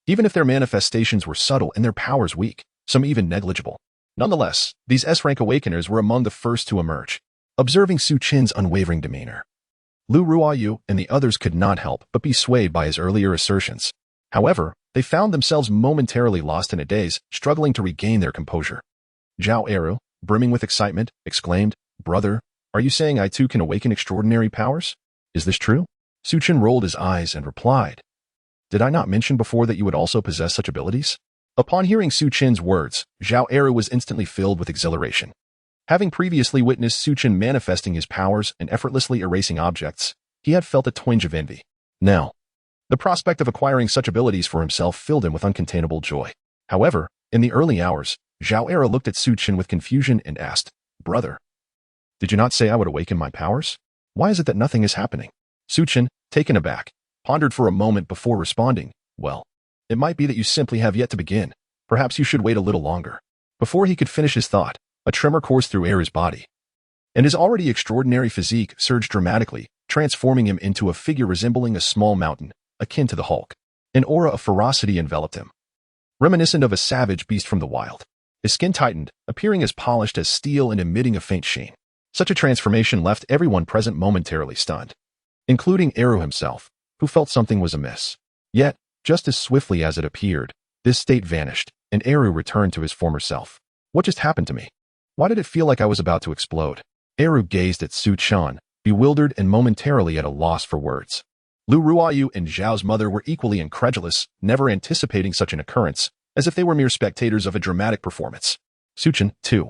Even if their manifestations were subtle and their powers weak, some even negligible. Nonetheless, these S-rank awakeners were among the first to emerge. Observing Su Chen's unwavering demeanor, Lu Ruoyu and the others could not help but be swayed by his earlier assertions. However, they found themselves momentarily lost in a daze, struggling to regain their composure. Zhao Eru, brimming with excitement, exclaimed, Brother, are you saying I too can awaken extraordinary powers? Is this true? Su Chen rolled his eyes and replied, Did I not mention before that you would also possess such abilities? Upon hearing Su Chen's words, Zhao Eru was instantly filled with exhilaration. Having previously witnessed Su Chen manifesting his powers and effortlessly erasing objects, he had felt a twinge of envy. Now, the prospect of acquiring such abilities for himself filled him with uncontainable joy. However, in the early hours, Zhao Eru looked at Su Chen with confusion and asked, Brother, did you not say I would awaken my powers? Why is it that nothing is happening? Su Chen, taken aback, pondered for a moment before responding, Well, it might be that you simply have yet to begin. Perhaps you should wait a little longer. Before he could finish his thought, a tremor coursed through Eru's body, and his already extraordinary physique surged dramatically, transforming him into a figure resembling a small mountain, akin to the Hulk. An aura of ferocity enveloped him, reminiscent of a savage beast from the wild. His skin tightened, appearing as polished as steel and emitting a faint sheen. Such a transformation left everyone present momentarily stunned, including Eru himself, who felt something was amiss. Yet, just as swiftly as it appeared, this state vanished, and Eru returned to his former self. What just happened to me? Why did it feel like I was about to explode? Eru gazed at Su Chen, bewildered and momentarily at a loss for words. Lu Ruoyu and Zhao's mother were equally incredulous, never anticipating such an occurrence, as if they were mere spectators of a dramatic performance. Su Chen, too,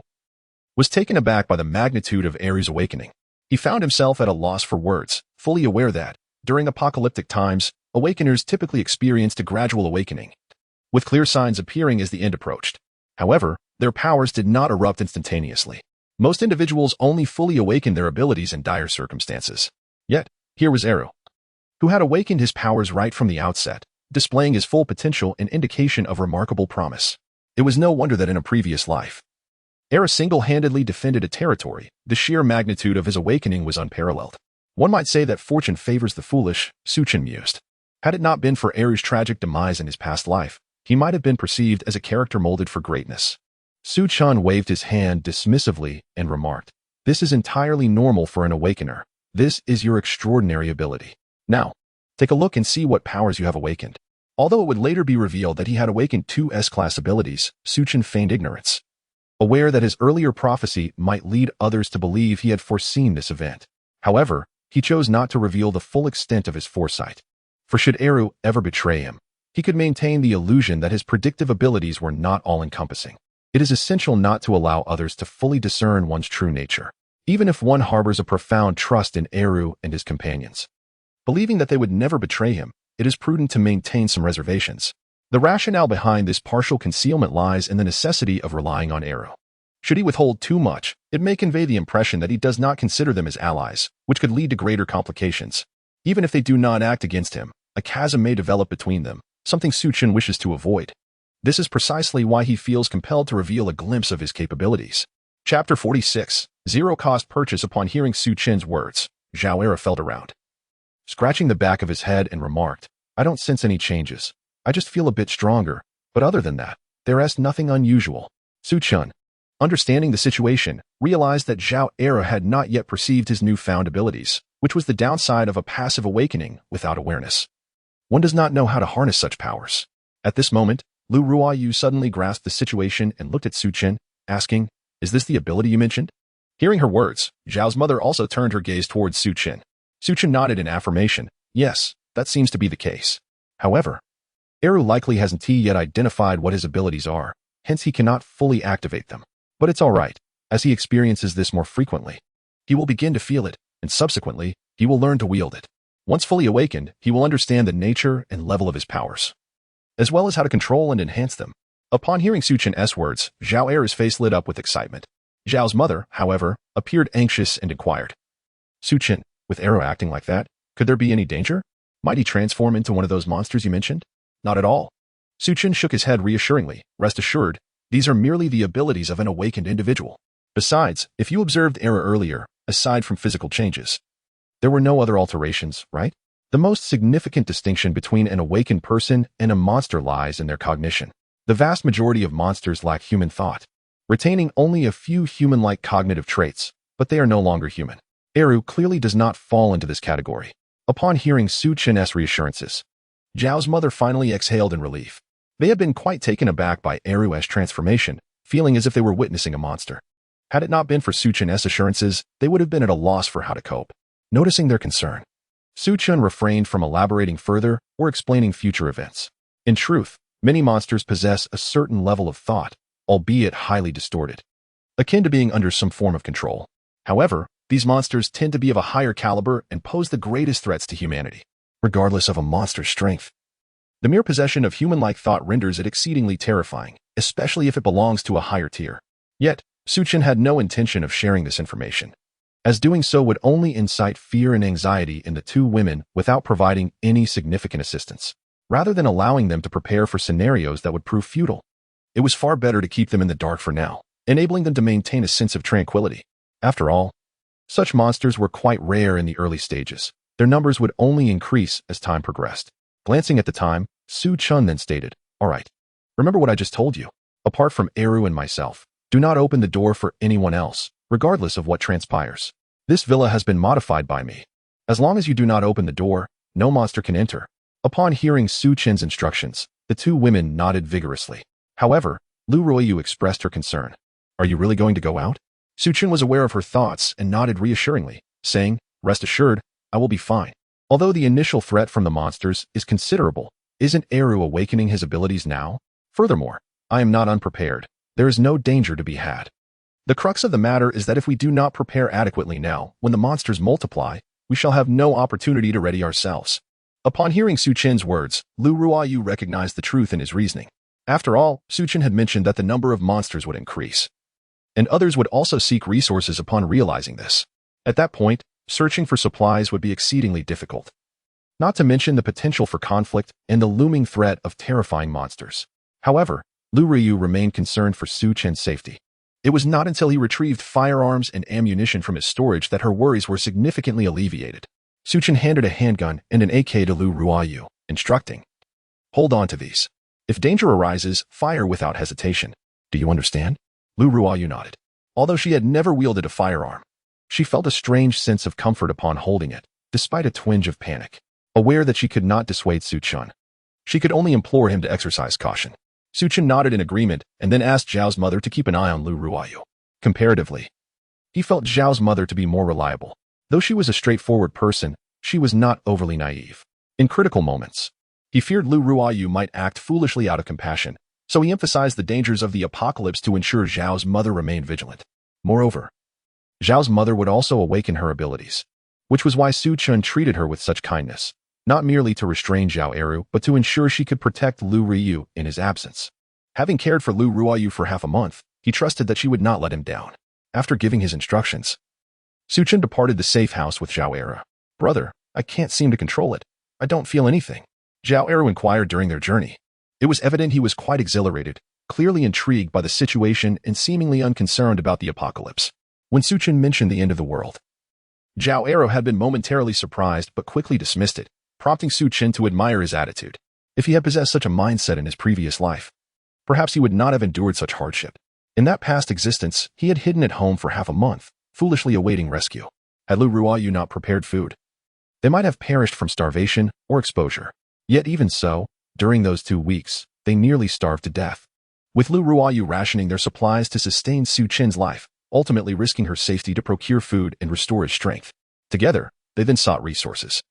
was taken aback by the magnitude of Eru's awakening. He found himself at a loss for words, fully aware that, during apocalyptic times, awakeners typically experienced a gradual awakening, with clear signs appearing as the end approached. However, their powers did not erupt instantaneously. Most individuals only fully awakened their abilities in dire circumstances. Yet, here was Eru, who had awakened his powers right from the outset, displaying his full potential and indication of remarkable promise. It was no wonder that in a previous life, Eru single-handedly defended a territory. The sheer magnitude of his awakening was unparalleled. One might say that fortune favors the foolish, Su Chen mused. Had it not been for Eru's tragic demise in his past life, he might have been perceived as a character molded for greatness. Su Chen waved his hand dismissively and remarked, This is entirely normal for an awakener. This is your extraordinary ability. Now, take a look and see what powers you have awakened. Although it would later be revealed that he had awakened two S-class abilities, Su Chen feigned ignorance, aware that his earlier prophecy might lead others to believe he had foreseen this event. However, he chose not to reveal the full extent of his foresight. For should Eru ever betray him, he could maintain the illusion that his predictive abilities were not all-encompassing. It is essential not to allow others to fully discern one's true nature, even if one harbors a profound trust in Eru and his companions. Believing that they would never betray him, it is prudent to maintain some reservations. The rationale behind this partial concealment lies in the necessity of relying on Eru. Should he withhold too much, it may convey the impression that he does not consider them as allies, which could lead to greater complications. Even if they do not act against him, a chasm may develop between them, something Su Chen wishes to avoid. This is precisely why he feels compelled to reveal a glimpse of his capabilities. Chapter 46, Zero-Cost Purchase. Upon hearing Su Chen's words, Zhao Eru felt around, scratching the back of his head, and remarked, I don't sense any changes. I just feel a bit stronger, but other than that, there is nothing unusual. Su Chen, understanding the situation, realized that Zhao Eru had not yet perceived his newfound abilities, which was the downside of a passive awakening without awareness. One does not know how to harness such powers. At this moment, Lu Ruoyu suddenly grasped the situation and looked at Su Chen, asking, Is this the ability you mentioned? Hearing her words, Zhao's mother also turned her gaze towards Su Chen. Su Chen nodded in affirmation. Yes, that seems to be the case. However, Eru likely hasn't yet identified what his abilities are, hence he cannot fully activate them. But it's alright, as he experiences this more frequently. He will begin to feel it, and subsequently, he will learn to wield it. Once fully awakened, he will understand the nature and level of his powers, as well as how to control and enhance them. Upon hearing Su Chen's words, Zhao Er's face lit up with excitement. Zhao's mother, however, appeared anxious and inquired, Su Chen, with Arrow acting like that, could there be any danger? Might he transform into one of those monsters you mentioned? Not at all. Su Chen shook his head reassuringly. Rest assured, these are merely the abilities of an awakened individual. Besides, if you observed Arrow earlier, aside from physical changes, there were no other alterations, right? The most significant distinction between an awakened person and a monster lies in their cognition. The vast majority of monsters lack human thought, retaining only a few human-like cognitive traits, but they are no longer human. Eru clearly does not fall into this category. Upon hearing Su Chen's reassurances, Zhao's mother finally exhaled in relief. They had been quite taken aback by Eru's transformation, feeling as if they were witnessing a monster. Had it not been for Su Chen's assurances, they would have been at a loss for how to cope. Noticing their concern, Su Chen refrained from elaborating further or explaining future events. In truth, many monsters possess a certain level of thought, albeit highly distorted, akin to being under some form of control. However, these monsters tend to be of a higher caliber and pose the greatest threats to humanity, regardless of a monster's strength. The mere possession of human-like thought renders it exceedingly terrifying, especially if it belongs to a higher tier. Yet, Su Chen had no intention of sharing this information, as doing so would only incite fear and anxiety in the two women without providing any significant assistance, rather than allowing them to prepare for scenarios that would prove futile. It was far better to keep them in the dark for now, enabling them to maintain a sense of tranquility. After all, such monsters were quite rare in the early stages. Their numbers would only increase as time progressed. Glancing at the time, Su Chen then stated, "All right, remember what I just told you. Apart from Eru and myself, do not open the door for anyone else, regardless of what transpires. This villa has been modified by me. As long as you do not open the door, no monster can enter." Upon hearing Su Chen's instructions, the two women nodded vigorously. However, Lu Ruoyu expressed her concern. "Are you really going to go out?" Su Chen was aware of her thoughts and nodded reassuringly, saying, "Rest assured, I will be fine." Although the initial threat from the monsters is considerable, isn't Eru awakening his abilities now? Furthermore, I am not unprepared. There is no danger to be had. The crux of the matter is that if we do not prepare adequately now, when the monsters multiply, we shall have no opportunity to ready ourselves. Upon hearing Su Chen's words, Lu Ruoyu recognized the truth in his reasoning. After all, Su Chen had mentioned that the number of monsters would increase, and others would also seek resources upon realizing this. At that point, searching for supplies would be exceedingly difficult, not to mention the potential for conflict and the looming threat of terrifying monsters. However, Lu Ryu remained concerned for Su Chen's safety. It was not until he retrieved firearms and ammunition from his storage that her worries were significantly alleviated. Su Chen handed a handgun and an AK to Lu Ruoyu, instructing, "Hold on to these. If danger arises, fire without hesitation. Do you understand?" Lu Ruoyu nodded. Although she had never wielded a firearm, she felt a strange sense of comfort upon holding it, despite a twinge of panic. Aware that she could not dissuade Su Chen, she could only implore him to exercise caution. Su Chen nodded in agreement and then asked Zhao's mother to keep an eye on Lu Ruoyu. Comparatively, he felt Zhao's mother to be more reliable. Though she was a straightforward person, she was not overly naive. In critical moments, he feared Lu Ruoyu might act foolishly out of compassion, so he emphasized the dangers of the apocalypse to ensure Zhao's mother remained vigilant. Moreover, Zhao's mother would also awaken her abilities, which was why Su Chen treated her with such kindness, not merely to restrain Zhao Eru, but to ensure she could protect Lu Ryu in his absence. Having cared for Lu Ruoyu for half a month, he trusted that she would not let him down. After giving his instructions, Su Chen departed the safe house with Zhao Eru. "Brother, I can't seem to control it. I don't feel anything," Zhao Eru inquired during their journey. It was evident he was quite exhilarated, clearly intrigued by the situation and seemingly unconcerned about the apocalypse. When Su Chen mentioned the end of the world, Zhao Eru had been momentarily surprised but quickly dismissed it, prompting Su Chen to admire his attitude. If he had possessed such a mindset in his previous life, perhaps he would not have endured such hardship. In that past existence, he had hidden at home for half a month, foolishly awaiting rescue. Had Lu Ruoyu not prepared food, they might have perished from starvation or exposure. Yet even so, during those 2 weeks, they nearly starved to death, with Lu Ruoyu rationing their supplies to sustain Su Chen's life, ultimately risking her safety to procure food and restore his strength. Together, they then sought resources,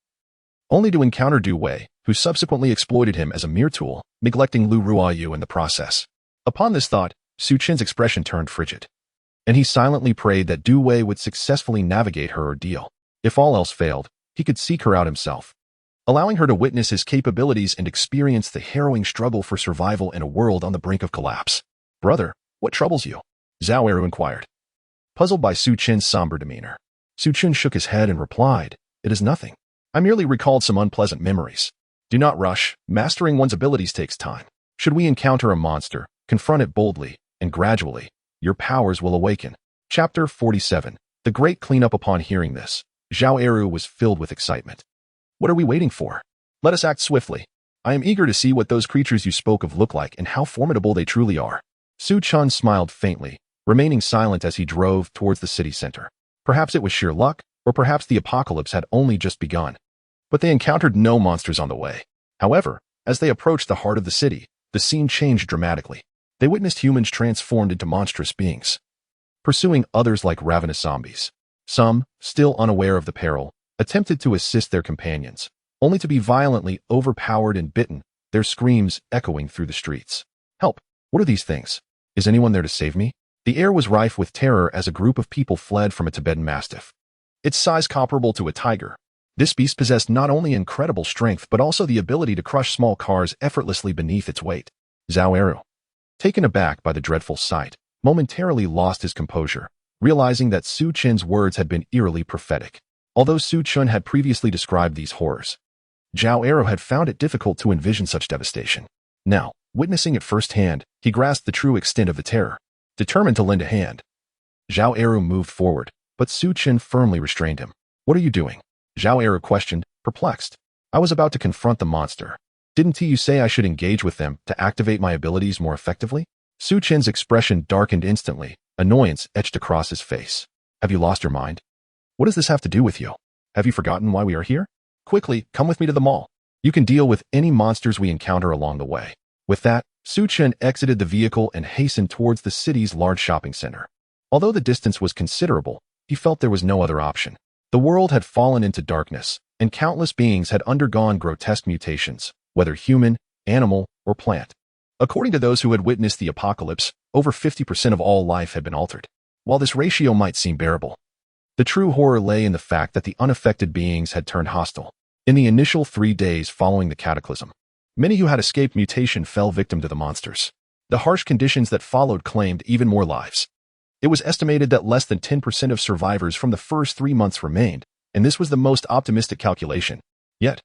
only to encounter Du Wei, who subsequently exploited him as a mere tool, neglecting Lu Ruoyu in the process. Upon this thought, Su Chen's expression turned frigid, and he silently prayed that Du Wei would successfully navigate her ordeal. If all else failed, he could seek her out himself, allowing her to witness his capabilities and experience the harrowing struggle for survival in a world on the brink of collapse. "Brother, what troubles you?" Zhao Eru inquired, puzzled by Su Chen's somber demeanor. Su Chen shook his head and replied, "It is nothing. I merely recalled some unpleasant memories. Do not rush. Mastering one's abilities takes time. Should we encounter a monster, confront it boldly, and gradually, your powers will awaken." Chapter 47. The Great Cleanup. Upon hearing this, Zhao Eru was filled with excitement. "What are we waiting for? Let us act swiftly. I am eager to see what those creatures you spoke of look like and how formidable they truly are." Su Chen smiled faintly, remaining silent as he drove towards the city center. Perhaps it was sheer luck, or perhaps the apocalypse had only just begun. But they encountered no monsters on the way. However, as they approached the heart of the city, the scene changed dramatically. They witnessed humans transformed into monstrous beings, pursuing others like ravenous zombies. Some, still unaware of the peril, attempted to assist their companions, only to be violently overpowered and bitten, their screams echoing through the streets. "Help! What are these things? Is anyone there to save me?" The air was rife with terror as a group of people fled from a Tibetan Mastiff. Its size comparable to a tiger, this beast possessed not only incredible strength but also the ability to crush small cars effortlessly beneath its weight. Zhao Eru, taken aback by the dreadful sight, momentarily lost his composure, realizing that Su Chen's words had been eerily prophetic. Although Su Chen had previously described these horrors, Zhao Eru had found it difficult to envision such devastation. Now, witnessing it firsthand, he grasped the true extent of the terror. Determined to lend a hand, Zhao Eru moved forward, but Su Chen firmly restrained him. "What are you doing?" Zhao Eru questioned, perplexed. "I was about to confront the monster. Didn't you say I should engage with them to activate my abilities more effectively?" Su Chen's expression darkened instantly, annoyance etched across his face. "Have you lost your mind? What does this have to do with you? Have you forgotten why we are here? Quickly, come with me to the mall. You can deal with any monsters we encounter along the way." With that, Su Chen exited the vehicle and hastened towards the city's large shopping center. Although the distance was considerable, he felt there was no other option. The world had fallen into darkness, and countless beings had undergone grotesque mutations, whether human, animal, or plant. According to those who had witnessed the apocalypse, over 50% of all life had been altered. While this ratio might seem bearable, the true horror lay in the fact that the unaffected beings had turned hostile. In the initial 3 days following the cataclysm, many who had escaped mutation fell victim to the monsters. The harsh conditions that followed claimed even more lives. It was estimated that less than 10% of survivors from the first 3 months remained, and this was the most optimistic calculation. Yet,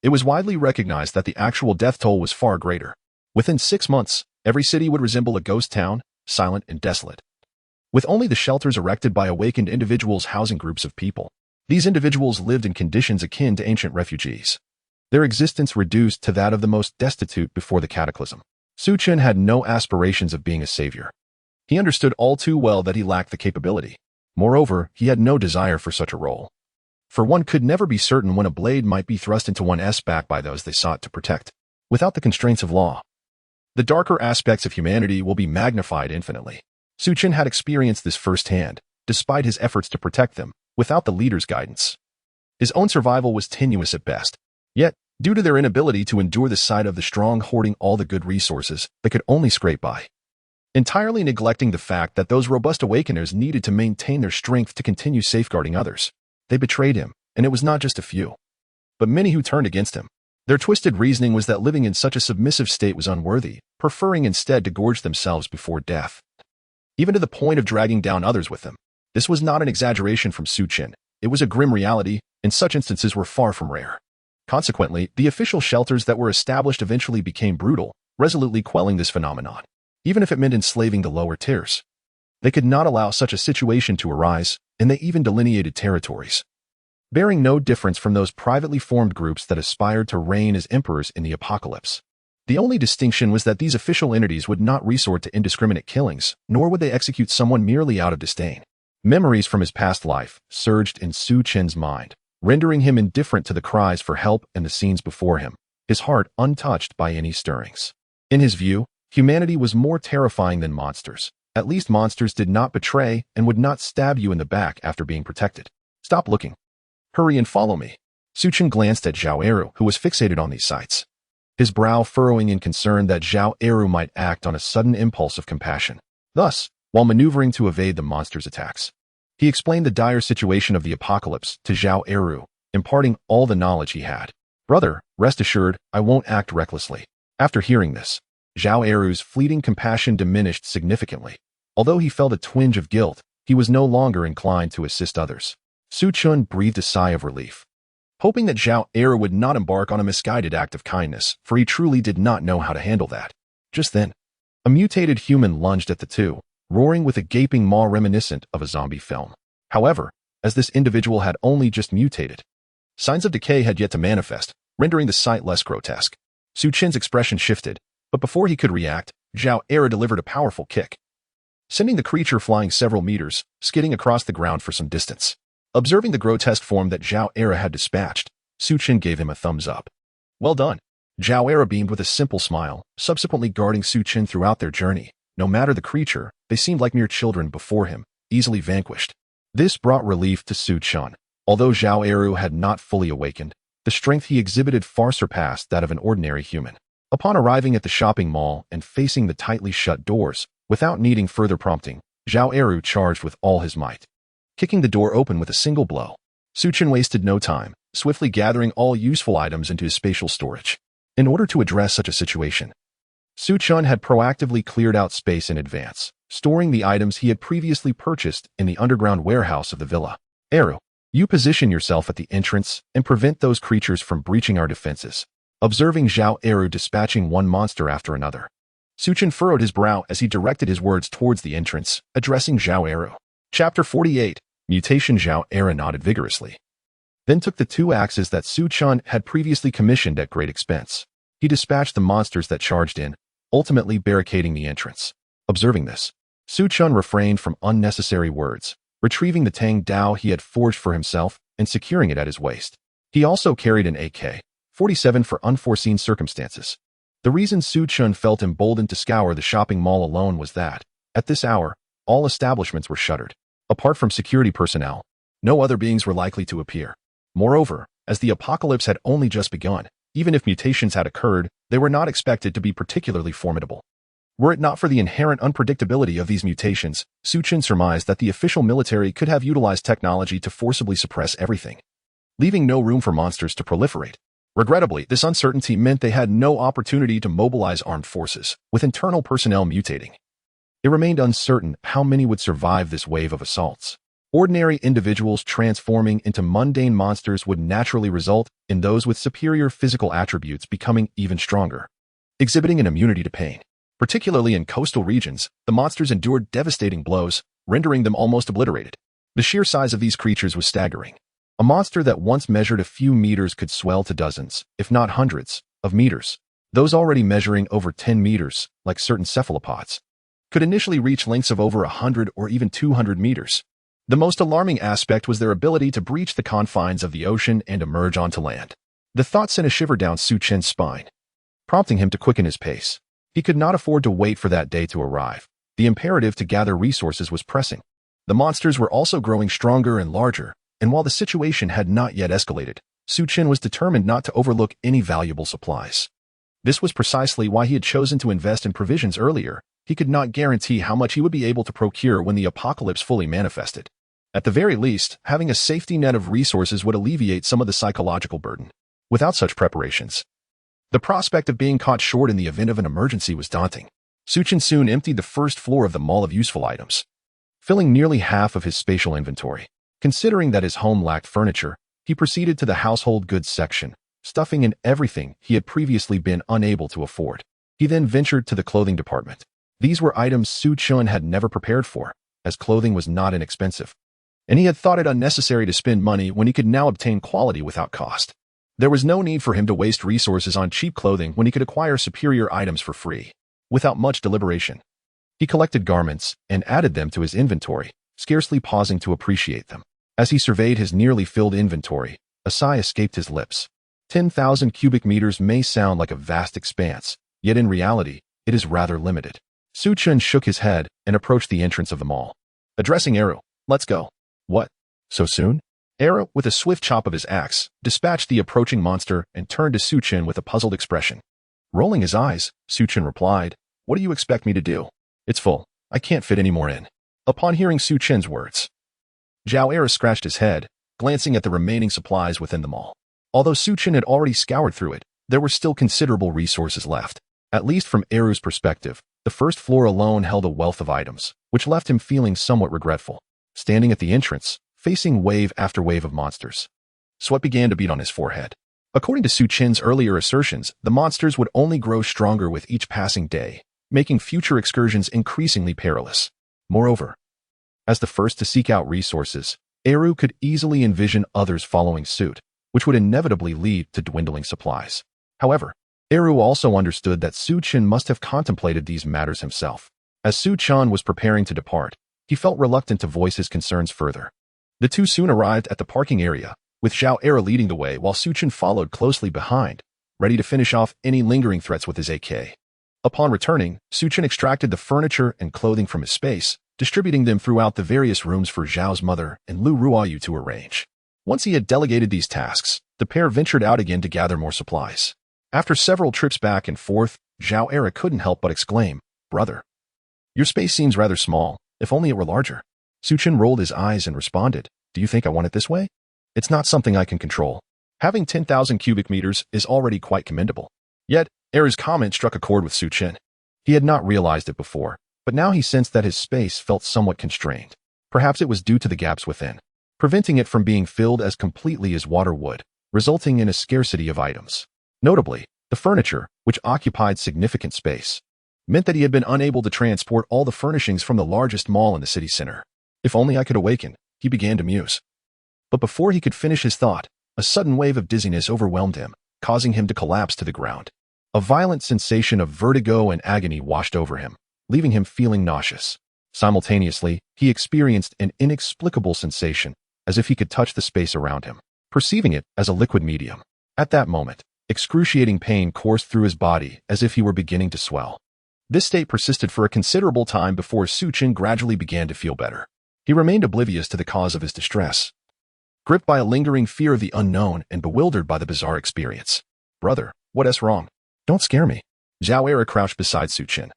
it was widely recognized that the actual death toll was far greater. Within 6 months, every city would resemble a ghost town, silent and desolate, with only the shelters erected by awakened individuals housing groups of people. These individuals lived in conditions akin to ancient refugees, their existence reduced to that of the most destitute before the cataclysm. Su Chen had no aspirations of being a savior. He understood all too well that he lacked the capability. Moreover, he had no desire for such a role. For one could never be certain when a blade might be thrust into one's back by those they sought to protect. Without the constraints of law, the darker aspects of humanity will be magnified infinitely. Su Chen had experienced this firsthand, despite his efforts to protect them, without the leader's guidance. His own survival was tenuous at best. Yet, due to their inability to endure the sight of the strong hoarding all the good resources, they could only scrape by, entirely neglecting the fact that those robust awakeners needed to maintain their strength to continue safeguarding others. They betrayed him, and it was not just a few, but many who turned against him. Their twisted reasoning was that living in such a submissive state was unworthy, preferring instead to gorge themselves before death, even to the point of dragging down others with them. This was not an exaggeration from Su Chen. It was a grim reality, and such instances were far from rare. Consequently, the official shelters that were established eventually became brutal, resolutely quelling this phenomenon, even if it meant enslaving the lower tiers. They could not allow such a situation to arise, and they even delineated territories, bearing no difference from those privately formed groups that aspired to reign as emperors in the apocalypse. The only distinction was that these official entities would not resort to indiscriminate killings, nor would they execute someone merely out of disdain. Memories from his past life surged in Su Chen's mind, rendering him indifferent to the cries for help and the scenes before him, his heart untouched by any stirrings. In his view, humanity was more terrifying than monsters. At least monsters did not betray and would not stab you in the back after being protected. Stop looking. Hurry and follow me. Su Chen glanced at Zhao Eru, who was fixated on these sights. his brow furrowing in concern that Zhao Eru might act on a sudden impulse of compassion. Thus, while maneuvering to evade the monster's attacks, he explained the dire situation of the apocalypse to Zhao Eru, imparting all the knowledge he had. "Brother, rest assured, I won't act recklessly." After hearing this, Zhao Eru's fleeting compassion diminished significantly. Although he felt a twinge of guilt, he was no longer inclined to assist others. Su Chen breathed a sigh of relief, hoping that Zhao Eru would not embark on a misguided act of kindness, for he truly did not know how to handle that. Just then, a mutated human lunged at the two, roaring with a gaping maw reminiscent of a zombie film. However, as this individual had only just mutated, signs of decay had yet to manifest, rendering the sight less grotesque. Su Chen's expression shifted, but before he could react, Zhao Eru delivered a powerful kick, sending the creature flying several meters, skidding across the ground for some distance. Observing the grotesque form that Zhao Eru had dispatched, Su Chen gave him a thumbs up. "Well done." Zhao Eru beamed with a simple smile, subsequently guarding Su Chen throughout their journey. No matter the creature, they seemed like mere children before him, easily vanquished. This brought relief to Su Chen. Although Zhao Eru had not fully awakened, the strength he exhibited far surpassed that of an ordinary human. Upon arriving at the shopping mall and facing the tightly shut doors, without needing further prompting, Zhao Eru charged with all his might, kicking the door open with a single blow. Su Chen wasted no time, swiftly gathering all useful items into his spatial storage. In order to address such a situation, Su Chen had proactively cleared out space in advance, storing the items he had previously purchased in the underground warehouse of the villa. "Eru, you position yourself at the entrance and prevent those creatures from breaching our defenses." Observing Zhao Eru dispatching one monster after another, Su Chen furrowed his brow as he directed his words towards the entrance, addressing Zhao Eru. Chapter 48, Mutation. Zhao Eru nodded vigorously, then took the two axes that Su Chen had previously commissioned at great expense. He dispatched the monsters that charged in, ultimately barricading the entrance. Observing this, Su Chen refrained from unnecessary words, retrieving the Tang Dao he had forged for himself and securing it at his waist. He also carried an AK-47 for unforeseen circumstances. The reason Su Chen felt emboldened to scour the shopping mall alone was that, at this hour, all establishments were shuttered. Apart from security personnel, no other beings were likely to appear. Moreover, as the apocalypse had only just begun, even if mutations had occurred, they were not expected to be particularly formidable. Were it not for the inherent unpredictability of these mutations, Su Chen surmised that the official military could have utilized technology to forcibly suppress everything, leaving no room for monsters to proliferate. Regrettably, this uncertainty meant they had no opportunity to mobilize armed forces, with internal personnel mutating. It remained uncertain how many would survive this wave of assaults. Ordinary individuals transforming into mundane monsters would naturally result in those with superior physical attributes becoming even stronger, exhibiting an immunity to pain. Particularly in coastal regions, the monsters endured devastating blows, rendering them almost obliterated. The sheer size of these creatures was staggering. A monster that once measured a few meters could swell to dozens, if not hundreds, of meters. Those already measuring over 10 meters, like certain cephalopods, could initially reach lengths of over 100 or even 200 meters. The most alarming aspect was their ability to breach the confines of the ocean and emerge onto land. The thought sent a shiver down Su Chen's spine, prompting him to quicken his pace. He could not afford to wait for that day to arrive. The imperative to gather resources was pressing. The monsters were also growing stronger and larger, and while the situation had not yet escalated, Su Chen was determined not to overlook any valuable supplies. This was precisely why he had chosen to invest in provisions earlier. He could not guarantee how much he would be able to procure when the apocalypse fully manifested. At the very least, having a safety net of resources would alleviate some of the psychological burden. Without such preparations, the prospect of being caught short in the event of an emergency was daunting. Su Chen soon emptied the first floor of the mall of useful items, filling nearly half of his spatial inventory. Considering that his home lacked furniture, he proceeded to the household goods section, stuffing in everything he had previously been unable to afford. He then ventured to the clothing department. These were items Su Chen had never prepared for, as clothing was not inexpensive, and he had thought it unnecessary to spend money when he could now obtain quality without cost. There was no need for him to waste resources on cheap clothing when he could acquire superior items for free. Without much deliberation, he collected garments and added them to his inventory, scarcely pausing to appreciate them. As he surveyed his nearly filled inventory, a sigh escaped his lips. 10,000 cubic meters may sound like a vast expanse, yet in reality, it is rather limited. Su Chen shook his head and approached the entrance of the mall. Addressing Eru, "Let's go." "What? So soon?" Eru, with a swift chop of his axe, dispatched the approaching monster and turned to Su Chen with a puzzled expression. Rolling his eyes, Su Chen replied, "What do you expect me to do? It's full. I can't fit any more in." Upon hearing Su Chen's words, Zhao Era scratched his head, glancing at the remaining supplies within the mall. Although Su Chen had already scoured through it, there were still considerable resources left. At least from Eru's perspective, the first floor alone held a wealth of items, which left him feeling somewhat regretful. Standing at the entrance, facing wave after wave of monsters, sweat began to beat on his forehead. According to Su Chen's earlier assertions, the monsters would only grow stronger with each passing day, making future excursions increasingly perilous. Moreover, as the first to seek out resources, Eru could easily envision others following suit, which would inevitably lead to dwindling supplies. However, Eru also understood that Su Chen must have contemplated these matters himself. As Su Chen was preparing to depart, he felt reluctant to voice his concerns further. The two soon arrived at the parking area, with Zhao Era leading the way while Su Chen followed closely behind, ready to finish off any lingering threats with his AK. Upon returning, Su Chen extracted the furniture and clothing from his space, distributing them throughout the various rooms for Zhao's mother and Lu Ruoyu to arrange. Once he had delegated these tasks, the pair ventured out again to gather more supplies. After several trips back and forth, Zhao Era couldn't help but exclaim, "Brother, your space seems rather small. If only it were larger." Su Chen rolled his eyes and responded, "Do you think I want it this way? It's not something I can control. Having 10,000 cubic meters is already quite commendable." Yet, Era's comment struck a chord with Su Chen. He had not realized it before, but now he sensed that his space felt somewhat constrained. Perhaps it was due to the gaps within, preventing it from being filled as completely as water would, resulting in a scarcity of items. Notably, the furniture, which occupied significant space, meant that he had been unable to transport all the furnishings from the largest mall in the city center. If only I could awaken, he began to muse. But before he could finish his thought, a sudden wave of dizziness overwhelmed him, causing him to collapse to the ground. A violent sensation of vertigo and agony washed over him, leaving him feeling nauseous. Simultaneously, he experienced an inexplicable sensation, as if he could touch the space around him, perceiving it as a liquid medium. At that moment, excruciating pain coursed through his body as if he were beginning to swell. This state persisted for a considerable time before Su Chen gradually began to feel better. He remained oblivious to the cause of his distress, gripped by a lingering fear of the unknown and bewildered by the bizarre experience. "Brother, what's wrong? Don't scare me." Zhao Era crouched beside Su Chen,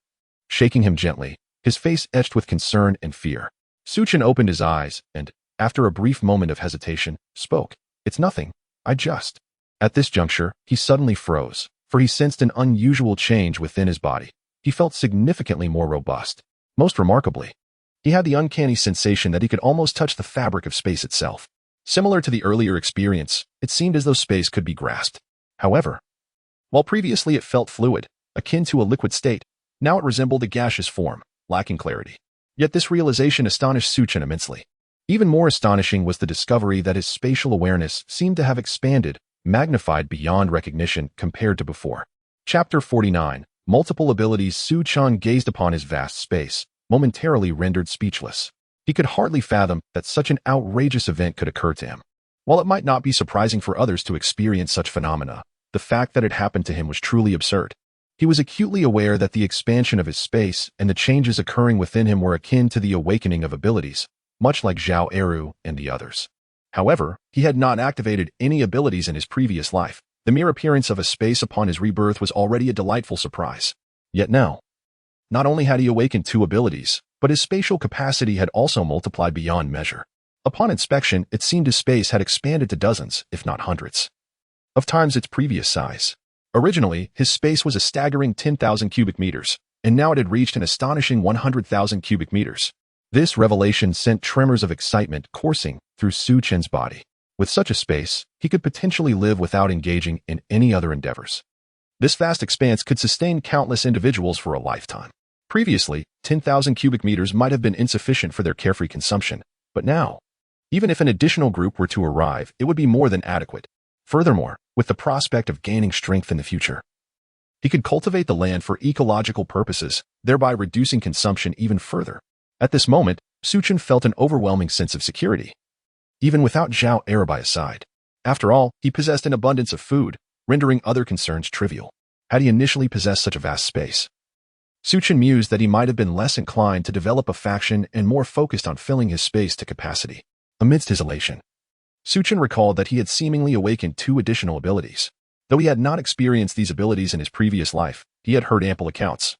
shaking him gently, his face etched with concern and fear. Su Chen opened his eyes and, after a brief moment of hesitation, spoke, "It's nothing. I just..." At this juncture, he suddenly froze, for he sensed an unusual change within his body. He felt significantly more robust. Most remarkably, he had the uncanny sensation that he could almost touch the fabric of space itself. Similar to the earlier experience, it seemed as though space could be grasped. However, while previously it felt fluid, akin to a liquid state, now it resembled a gaseous form, lacking clarity. Yet this realization astonished Su Chen immensely. Even more astonishing was the discovery that his spatial awareness seemed to have expanded, magnified beyond recognition compared to before. Chapter 49. Multiple abilities. Su Chen gazed upon his vast space, momentarily rendered speechless. He could hardly fathom that such an outrageous event could occur to him. While it might not be surprising for others to experience such phenomena, the fact that it happened to him was truly absurd. He was acutely aware that the expansion of his space and the changes occurring within him were akin to the awakening of abilities, much like Zhao Eru and the others. However, he had not activated any abilities in his previous life. The mere appearance of a space upon his rebirth was already a delightful surprise. Yet now, not only had he awakened 2 abilities, but his spatial capacity had also multiplied beyond measure. Upon inspection, it seemed his space had expanded to dozens, if not hundreds, of times its previous size. Originally, his space was a staggering 10,000 cubic meters, and now it had reached an astonishing 100,000 cubic meters. This revelation sent tremors of excitement coursing through Su Chen's body. With such a space, he could potentially live without engaging in any other endeavors. This vast expanse could sustain countless individuals for a lifetime. Previously, 10,000 cubic meters might have been insufficient for their carefree consumption, but now, even if an additional group were to arrive, it would be more than adequate. Furthermore, with the prospect of gaining strength in the future, he could cultivate the land for ecological purposes, thereby reducing consumption even further. At this moment, Su Chen felt an overwhelming sense of security, even without Zhao Era by his side. After all, he possessed an abundance of food, rendering other concerns trivial. Had he initially possessed such a vast space, Su Chen mused that he might have been less inclined to develop a faction and more focused on filling his space to capacity. Amidst his elation, Su Chen recalled that he had seemingly awakened 2 additional abilities. Though he had not experienced these abilities in his previous life, he had heard ample accounts,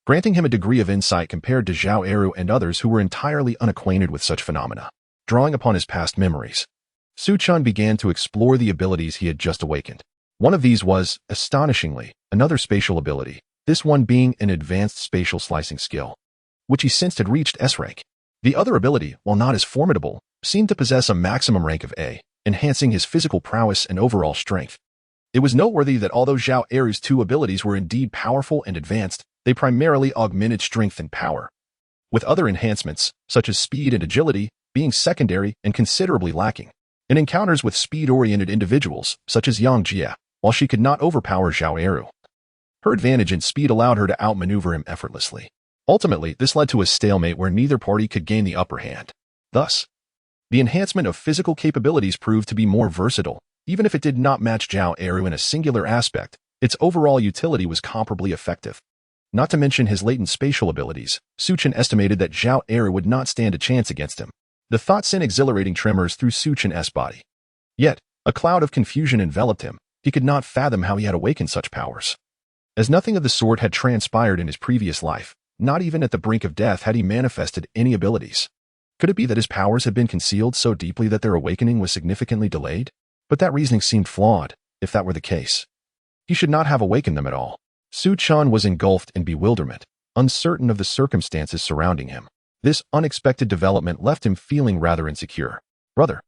granting him a degree of insight compared to Zhao Eru and others who were entirely unacquainted with such phenomena. Drawing upon his past memories, Su Chen began to explore the abilities he had just awakened. One of these was, astonishingly, another spatial ability, this one being an advanced spatial slicing skill, which he sensed had reached S rank. The other ability, while not as formidable, seemed to possess a maximum rank of A, enhancing his physical prowess and overall strength. It was noteworthy that although Zhao Eru's two abilities were indeed powerful and advanced, they primarily augmented strength and power, with other enhancements, such as speed and agility, being secondary and considerably lacking. In encounters with speed-oriented individuals, such as Yang Jie, while she could not overpower Zhao Eru, her advantage in speed allowed her to outmaneuver him effortlessly. Ultimately, this led to a stalemate where neither party could gain the upper hand. Thus, the enhancement of physical capabilities proved to be more versatile. Even if it did not match Zhao Eru in a singular aspect, its overall utility was comparably effective. Not to mention his latent spatial abilities, Su Chen estimated that Zhao Eru would not stand a chance against him. The thought sent exhilarating tremors through Su Chen's body. Yet, a cloud of confusion enveloped him. He could not fathom how he had awakened such powers. As nothing of the sort had transpired in his previous life, not even at the brink of death had he manifested any abilities. Could it be that his powers had been concealed so deeply that their awakening was significantly delayed? But that reasoning seemed flawed, if that were the case. He should not have awakened them at all. Su Chen was engulfed in bewilderment, uncertain of the circumstances surrounding him. This unexpected development left him feeling rather insecure. "Brother,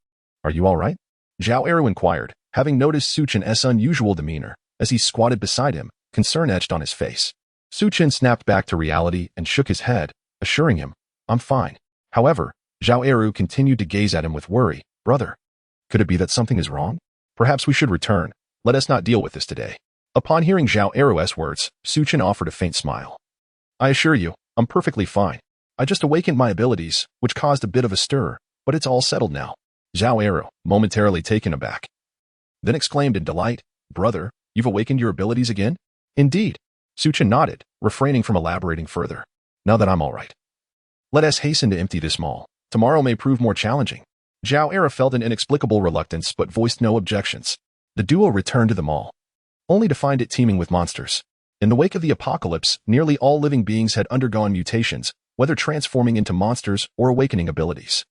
are you all right?" Zhao Eru inquired, having noticed Su Chen's unusual demeanor. As he squatted beside him, concern etched on his face. Su Chen snapped back to reality and shook his head, assuring him, "I'm fine." However, Zhao Eru continued to gaze at him with worry. "Brother, could it be that something is wrong? Perhaps we should return. Let us not deal with this today." Upon hearing Zhao Eru's words, Su Chen offered a faint smile. "I assure you, I'm perfectly fine. I just awakened my abilities, which caused a bit of a stir, but it's all settled now." Zhao Eru, momentarily taken aback, then exclaimed in delight, "Brother, you've awakened your abilities again?" "Indeed." Su Chen nodded, refraining from elaborating further. "Now that I'm all right, let us hasten to empty this mall. Tomorrow may prove more challenging." Zhao Eru felt an inexplicable reluctance but voiced no objections. The duo returned to the mall, only to find it teeming with monsters. In the wake of the apocalypse, nearly all living beings had undergone mutations, whether transforming into monsters or awakening abilities.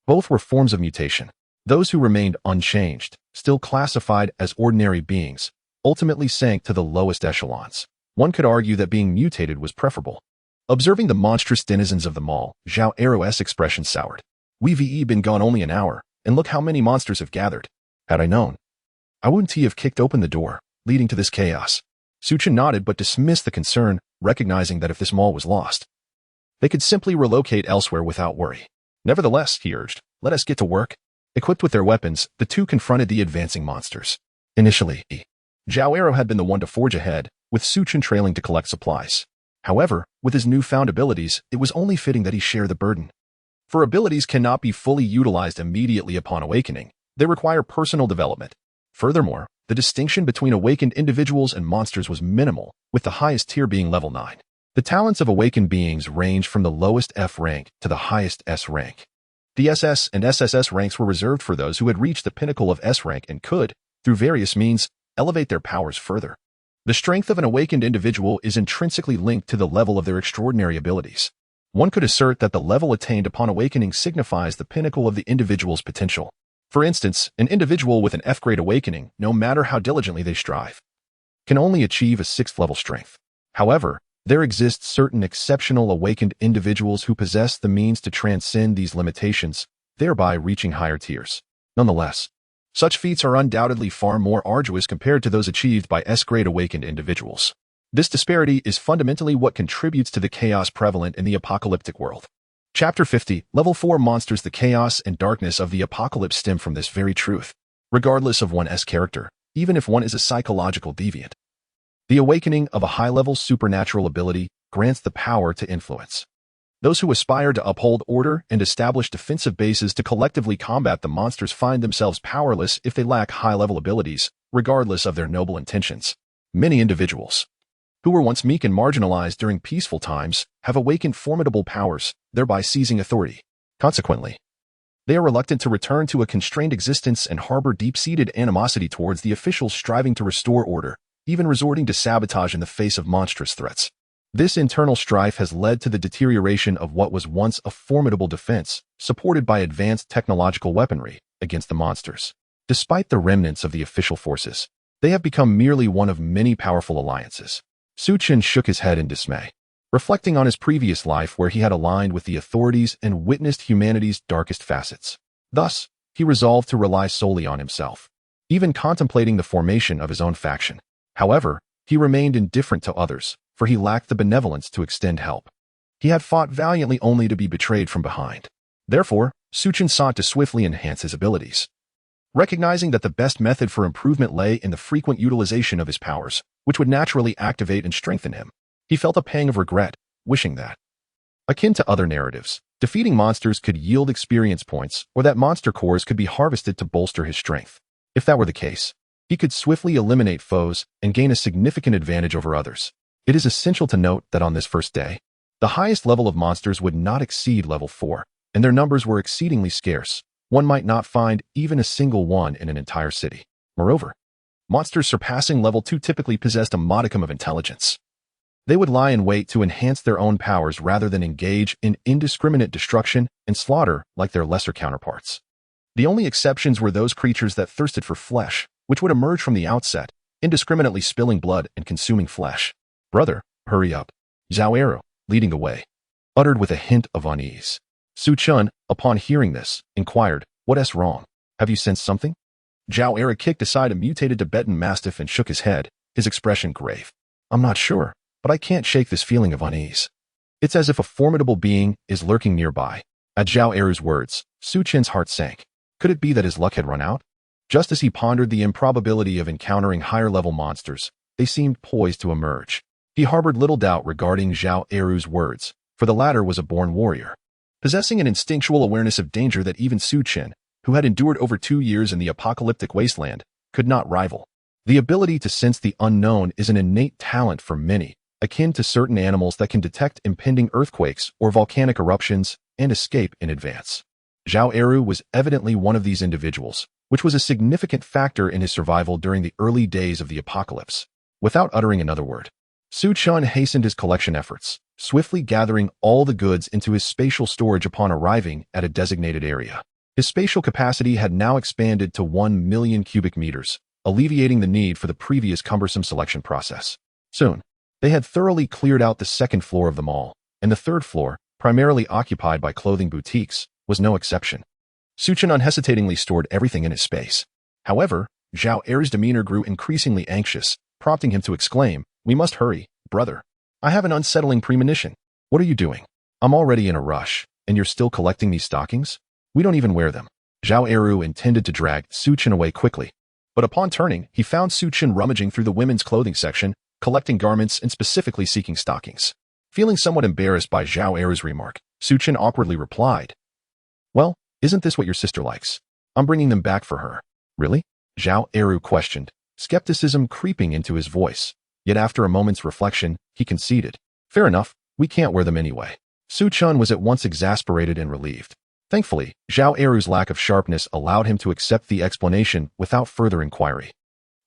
Both were forms of mutation. Those who remained unchanged, still classified as ordinary beings, ultimately sank to the lowest echelons. One could argue that being mutated was preferable. Observing the monstrous denizens of the mall, Zhao Eru's expression soured. "We've been gone only an hour, and look how many monsters have gathered. Had I known, I wouldn't have kicked open the door, leading to this chaos." Su Chen nodded but dismissed the concern, recognizing that if this mall was lost, they could simply relocate elsewhere without worry. "Nevertheless," he urged, "let us get to work." Equipped with their weapons, the two confronted the advancing monsters. Initially, Zhao Eru had been the one to forge ahead, with Su Chen trailing to collect supplies. However, with his newfound abilities, it was only fitting that he share the burden. For abilities cannot be fully utilized immediately upon awakening. They require personal development. Furthermore, the distinction between awakened individuals and monsters was minimal, with the highest tier being level 9. The talents of awakened beings range from the lowest F rank to the highest S rank. The SS and SSS ranks were reserved for those who had reached the pinnacle of S rank and could, through various means, elevate their powers further. The strength of an awakened individual is intrinsically linked to the level of their extraordinary abilities. One could assert that the level attained upon awakening signifies the pinnacle of the individual's potential. For instance, an individual with an F-grade awakening, no matter how diligently they strive, can only achieve a 6th level strength. However, there exist certain exceptional awakened individuals who possess the means to transcend these limitations, thereby reaching higher tiers. Nonetheless, such feats are undoubtedly far more arduous compared to those achieved by S-grade awakened individuals. This disparity is fundamentally what contributes to the chaos prevalent in the apocalyptic world. Chapter 50, Level 4 Monsters. The chaos and darkness of the apocalypse stem from this very truth. Regardless of one's character, even if one is a psychological deviant, the awakening of a high-level supernatural ability grants the power to influence. Those who aspire to uphold order and establish defensive bases to collectively combat the monsters find themselves powerless if they lack high-level abilities, regardless of their noble intentions. Many individuals who were once meek and marginalized during peaceful times have awakened formidable powers, thereby seizing authority. Consequently, They are reluctant to return to a constrained existence and harbor deep-seated animosity towards the officials striving to restore order, even resorting to sabotage in the face of monstrous threats. This internal strife has led to the deterioration of what was once a formidable defense, supported by advanced technological weaponry, against the monsters. Despite the remnants of the official forces, they have become merely one of many powerful alliances. Su Chen shook his head in dismay, reflecting on his previous life where he had aligned with the authorities and witnessed humanity's darkest facets. Thus, he resolved to rely solely on himself, even contemplating the formation of his own faction. However, he remained indifferent to others, for he lacked the benevolence to extend help. He had fought valiantly only to be betrayed from behind. Therefore, Su Chen sought to swiftly enhance his abilities. Recognizing that the best method for improvement lay in the frequent utilization of his powers, which would naturally activate and strengthen him, he felt a pang of regret, wishing that, akin to other narratives, defeating monsters could yield experience points or that monster cores could be harvested to bolster his strength. If that were the case, he could swiftly eliminate foes and gain a significant advantage over others. It is essential to note that on this first day, the highest level of monsters would not exceed level 4, and their numbers were exceedingly scarce. One might not find even a single one in an entire city. Moreover, monsters surpassing level 2 typically possessed a modicum of intelligence. They would lie in wait to enhance their own powers rather than engage in indiscriminate destruction and slaughter like their lesser counterparts. The only exceptions were those creatures that thirsted for flesh, which would emerge from the outset, indiscriminately spilling blood and consuming flesh. "Brother, hurry up," Zhao Eru, leading the way, uttered with a hint of unease. Su Chen, upon hearing this, inquired, "What's wrong? Have you sensed something?" Zhao Eru kicked aside a mutated Tibetan mastiff and shook his head, his expression grave. "I'm not sure, but I can't shake this feeling of unease. It's as if a formidable being is lurking nearby." At Zhao Eru's words, Su Chen's heart sank. Could it be that his luck had run out? Just as he pondered the improbability of encountering higher-level monsters, they seemed poised to emerge. He harbored little doubt regarding Zhao Eru's words, for the latter was a born warrior, possessing an instinctual awareness of danger that even Su Chen, who had endured over 2 years in the apocalyptic wasteland, could not rival. The ability to sense the unknown is an innate talent for many, akin to certain animals that can detect impending earthquakes or volcanic eruptions and escape in advance. Zhao Eru was evidently one of these individuals, which was a significant factor in his survival during the early days of the apocalypse. Without uttering another word, Su Chen hastened his collection efforts, swiftly gathering all the goods into his spatial storage upon arriving at a designated area. His spatial capacity had now expanded to 1 million cubic meters, alleviating the need for the previous cumbersome selection process. Soon, they had thoroughly cleared out the second floor of the mall, and the third floor, primarily occupied by clothing boutiques, was no exception. Su Chen unhesitatingly stored everything in his space. However, Zhao Eru's demeanor grew increasingly anxious, prompting him to exclaim, "We must hurry, brother. I have an unsettling premonition." "What are you doing? I'm already in a rush, and you're still collecting these stockings? We don't even wear them." Zhao Eru intended to drag Su Chen away quickly, but upon turning, he found Su Chen rummaging through the women's clothing section, collecting garments and specifically seeking stockings. Feeling somewhat embarrassed by Zhao Eru's remark, Su Chen awkwardly replied, "Well, isn't this what your sister likes? I'm bringing them back for her." "Really?" Zhao Eru questioned, skepticism creeping into his voice. Yet after a moment's reflection, he conceded, "Fair enough, we can't wear them anyway." Su Chen was at once exasperated and relieved. Thankfully, Zhao Eru's lack of sharpness allowed him to accept the explanation without further inquiry,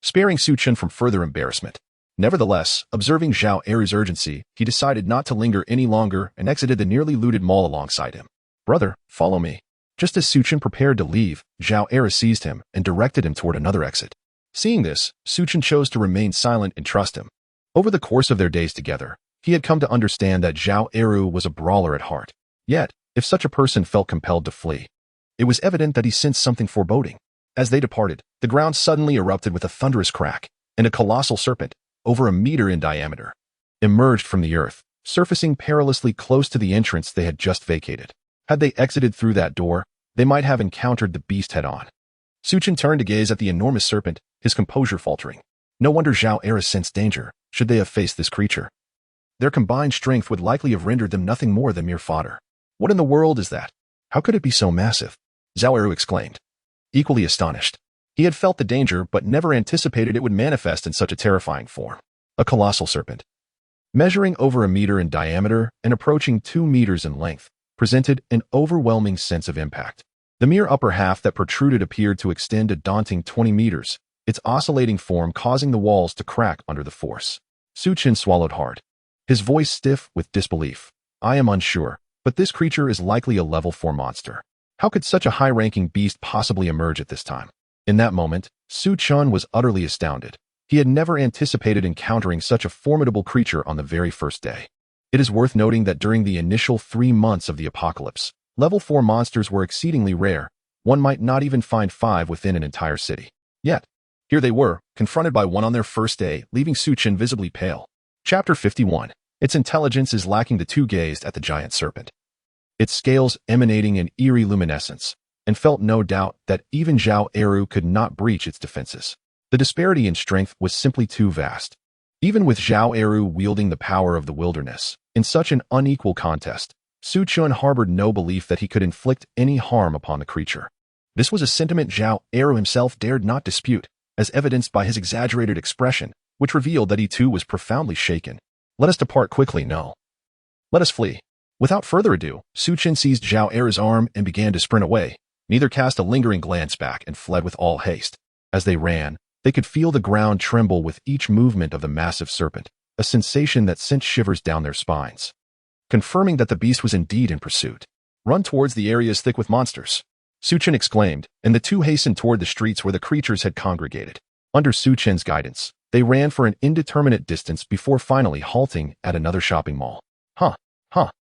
sparing Su Chen from further embarrassment. Nevertheless, observing Zhao Eru's urgency, he decided not to linger any longer and exited the nearly looted mall alongside him. "Brother, follow me." Just as Su Chen prepared to leave, Zhao Eru seized him and directed him toward another exit. Seeing this, Su Chen chose to remain silent and trust him. Over the course of their days together, he had come to understand that Zhao Eru was a brawler at heart. Yet, if such a person felt compelled to flee, it was evident that he sensed something foreboding. As they departed, the ground suddenly erupted with a thunderous crack, and a colossal serpent, over 1 meter in diameter, emerged from the earth, surfacing perilously close to the entrance they had just vacated. Had they exited through that door, they might have encountered the beast head-on. Su Chen turned to gaze at the enormous serpent, his composure faltering. No wonder Zhao Eru sensed danger, should they have faced this creature. Their combined strength would likely have rendered them nothing more than mere fodder. "What in the world is that? How could it be so massive?" Zhao Eru exclaimed, equally astonished. He had felt the danger but never anticipated it would manifest in such a terrifying form. A colossal serpent, measuring over 1 meter in diameter and approaching 2 meters in length, presented an overwhelming sense of impact. The mere upper half that protruded appeared to extend a daunting 20 meters, its oscillating form causing the walls to crack under the force. Su Chen swallowed hard, his voice stiff with disbelief. I am unsure, but this creature is likely a level 4 monster. How could such a high-ranking beast possibly emerge at this time? In that moment, Su Chen was utterly astounded. He had never anticipated encountering such a formidable creature on the very first day. It is worth noting that during the initial 3 months of the apocalypse, level 4 monsters were exceedingly rare. One might not even find 5 within an entire city. Yet, here they were, confronted by one on their first day, leaving Su Chen visibly pale. Chapter 51. Its intelligence is lacking. The two gazed at the giant serpent, its scales emanating an eerie luminescence, and felt no doubt that even Zhao Eru could not breach its defenses. The disparity in strength was simply too vast. Even with Zhao Eru wielding the power of the wilderness, in such an unequal contest, Su Chen harbored no belief that he could inflict any harm upon the creature. This was a sentiment Zhao Eru himself dared not dispute, as evidenced by his exaggerated expression, which revealed that he too was profoundly shaken. Let us depart quickly, no. Let us flee. Without further ado, Su Chen seized Zhao Eru's arm and began to sprint away. Neither cast a lingering glance back and fled with all haste. As they ran, they could feel the ground tremble with each movement of the massive serpent, a sensation that sent shivers down their spines, confirming that the beast was indeed in pursuit. Run towards the areas thick with monsters, Su Chen exclaimed, and the two hastened toward the streets where the creatures had congregated. Under Su Chen's guidance, they ran for an indeterminate distance before finally halting at another shopping mall.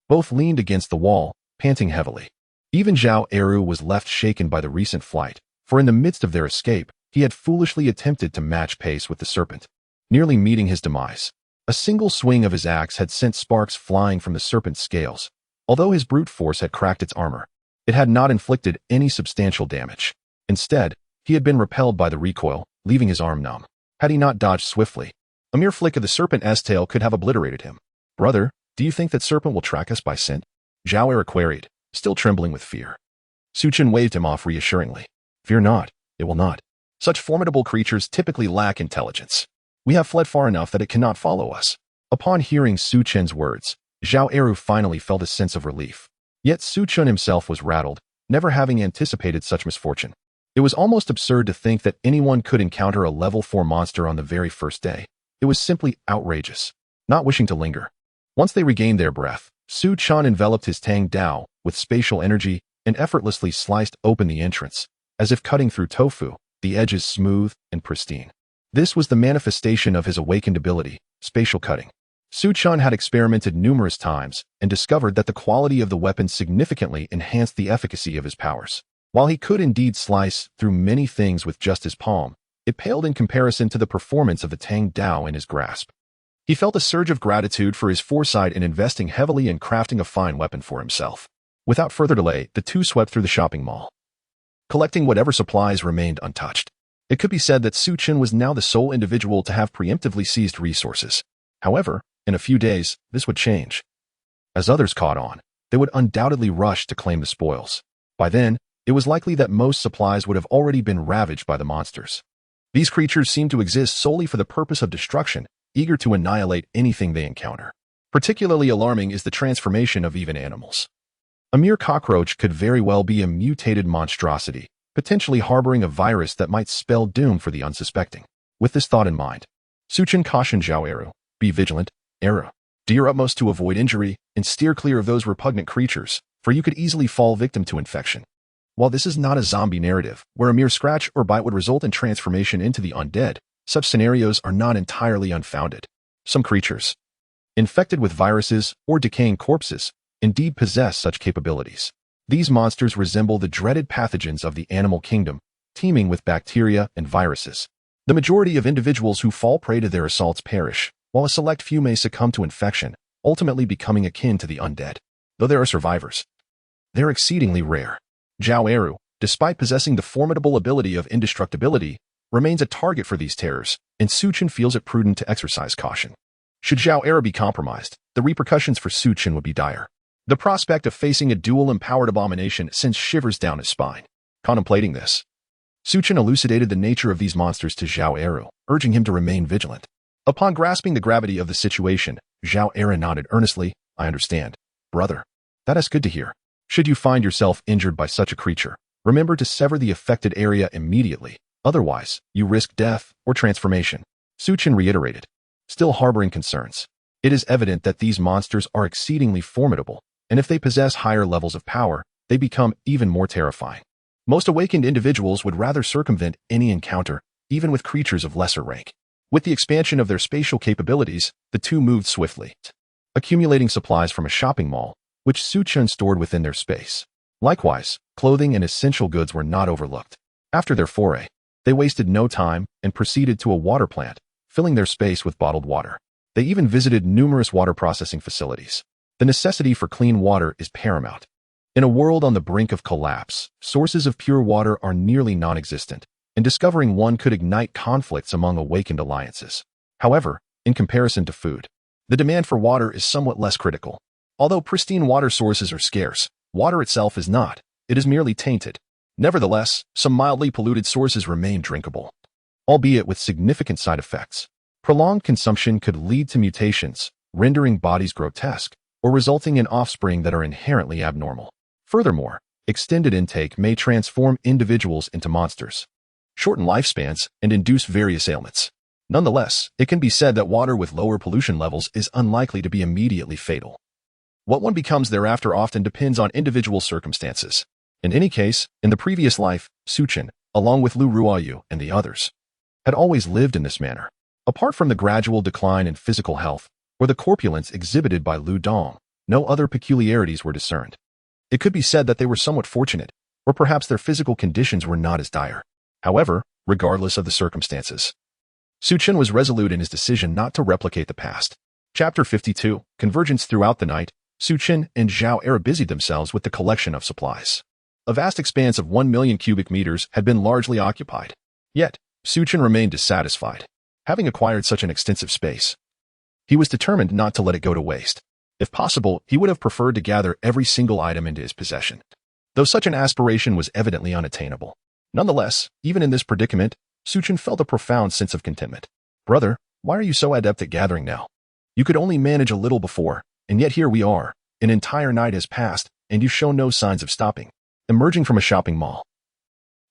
Both leaned against the wall, panting heavily. Even Zhao Eru was left shaken by the recent flight, for in the midst of their escape, he had foolishly attempted to match pace with the serpent, nearly meeting his demise. A single swing of his axe had sent sparks flying from the serpent's scales. Although his brute force had cracked its armor, it had not inflicted any substantial damage. Instead, he had been repelled by the recoil, leaving his arm numb. Had he not dodged swiftly, a mere flick of the serpent's tail could have obliterated him. Brother, do you think that serpent will track us by scent? Zhao Eru queried, still trembling with fear. Su Chen waved him off reassuringly. Fear not, it will not. Such formidable creatures typically lack intelligence. We have fled far enough that it cannot follow us. Upon hearing Su Chen's words, Zhao Eru finally felt a sense of relief. Yet Su Chen himself was rattled, never having anticipated such misfortune. It was almost absurd to think that anyone could encounter a level 4 monster on the very first day. It was simply outrageous. Not wishing to linger, once they regained their breath, Su Chen enveloped his Tang Dao with spatial energy and effortlessly sliced open the entrance, as if cutting through tofu, the edges smooth and pristine. This was the manifestation of his awakened ability, spatial cutting. Su Chen had experimented numerous times and discovered that the quality of the weapon significantly enhanced the efficacy of his powers. While he could indeed slice through many things with just his palm, it paled in comparison to the performance of the Tang Dao in his grasp. He felt a surge of gratitude for his foresight in investing heavily in crafting a fine weapon for himself. Without further delay, the two swept through the shopping mall, collecting whatever supplies remained untouched. It could be said that Su Chen was now the sole individual to have preemptively seized resources. However, in a few days, this would change. As others caught on, they would undoubtedly rush to claim the spoils. By then, it was likely that most supplies would have already been ravaged by the monsters. These creatures seemed to exist solely for the purpose of destruction, eager to annihilate anything they encounter. Particularly alarming is the transformation of even animals. A mere cockroach could very well be a mutated monstrosity, potentially harboring a virus that might spell doom for the unsuspecting. With this thought in mind, Su Chen cautioned Zhao Eru, be vigilant, Eru. Do your utmost to avoid injury and steer clear of those repugnant creatures, for you could easily fall victim to infection. While this is not a zombie narrative, where a mere scratch or bite would result in transformation into the undead, such scenarios are not entirely unfounded. Some creatures, infected with viruses or decaying corpses, indeed possess such capabilities. These monsters resemble the dreaded pathogens of the animal kingdom, teeming with bacteria and viruses. The majority of individuals who fall prey to their assaults perish, while a select few may succumb to infection, ultimately becoming akin to the undead. Though there are survivors, they're exceedingly rare. Zhao Eru, despite possessing the formidable ability of indestructibility, remains a target for these terrors, and Su Chen feels it prudent to exercise caution. Should Zhao Eru be compromised, the repercussions for Su Chen would be dire. The prospect of facing a dual-empowered abomination sends shivers down his spine. Contemplating this, Su Chen elucidated the nature of these monsters to Zhao Eru, urging him to remain vigilant. Upon grasping the gravity of the situation, Zhao Eru nodded earnestly. I understand, brother. That is good to hear. Should you find yourself injured by such a creature, Remember to sever the affected area immediately, otherwise, you risk death or transformation. Su Chen reiterated, still harboring concerns. It is evident that these monsters are exceedingly formidable, and if they possess higher levels of power, they become even more terrifying. Most awakened individuals would rather circumvent any encounter, even with creatures of lesser rank. With the expansion of their spatial capabilities, the two moved swiftly, accumulating supplies from a shopping mall, which Su Chen stored within their space. Likewise, clothing and essential goods were not overlooked. After their foray, they wasted no time and proceeded to a water plant, filling their space with bottled water. They even visited numerous water processing facilities. The necessity for clean water is paramount. In a world on the brink of collapse, sources of pure water are nearly non-existent, and discovering one could ignite conflicts among awakened alliances. However, in comparison to food, the demand for water is somewhat less critical. Although pristine water sources are scarce, water itself is not. It is merely tainted. Nevertheless, some mildly polluted sources remain drinkable, albeit with significant side effects. Prolonged consumption could lead to mutations, rendering bodies grotesque, or resulting in offspring that are inherently abnormal. Furthermore, extended intake may transform individuals into monsters, shorten lifespans, and induce various ailments. Nonetheless, it can be said that water with lower pollution levels is unlikely to be immediately fatal. What one becomes thereafter often depends on individual circumstances. In any case, in the previous life, Su Chen, along with Lu Ruoyu and the others, had always lived in this manner. Apart from the gradual decline in physical health, or the corpulence exhibited by Lu Dong, no other peculiarities were discerned. It could be said that they were somewhat fortunate, or perhaps their physical conditions were not as dire. However, regardless of the circumstances, Su Chen was resolute in his decision not to replicate the past. Chapter 52, Convergence. Throughout the night, Su Chen and Zhao Era busied themselves with the collection of supplies. A vast expanse of 1 million cubic meters had been largely occupied. Yet, Su Chen remained dissatisfied. Having acquired such an extensive space, he was determined not to let it go to waste. If possible, he would have preferred to gather every single item into his possession, though such an aspiration was evidently unattainable. Nonetheless, even in this predicament, Su Chen felt a profound sense of contentment. Brother, why are you so adept at gathering now? You could only manage a little before, and yet here we are. An entire night has passed, and you show no signs of stopping. Emerging from a shopping mall,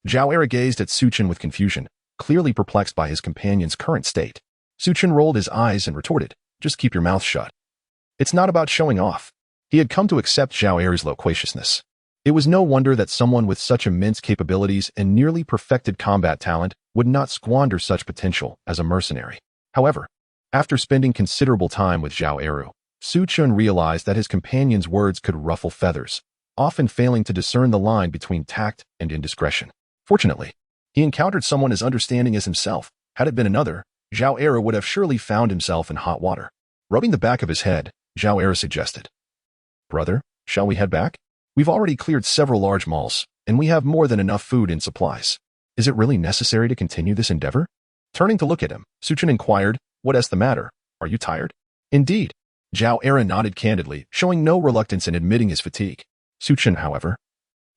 Zhao Era gazed at Su Chen with confusion, clearly perplexed by his companion's current state. Su Chen rolled his eyes and retorted, just keep your mouth shut. It's not about showing off. He had come to accept Zhao Era's loquaciousness. It was no wonder that someone with such immense capabilities and nearly perfected combat talent would not squander such potential as a mercenary. However, after spending considerable time with Zhao Era, Su Chen realized that his companion's words could ruffle feathers, often failing to discern the line between tact and indiscretion. Fortunately, he encountered someone as understanding as himself. Had it been another, Zhao Era would have surely found himself in hot water. Rubbing the back of his head, Zhao Era suggested, Brother, shall we head back? We've already cleared several large malls, and we have more than enough food and supplies. Is it really necessary to continue this endeavor? Turning to look at him, Su Chen inquired, what is the matter? Are you tired? Indeed. Zhao Era nodded candidly, showing no reluctance in admitting his fatigue. Su Chen, however,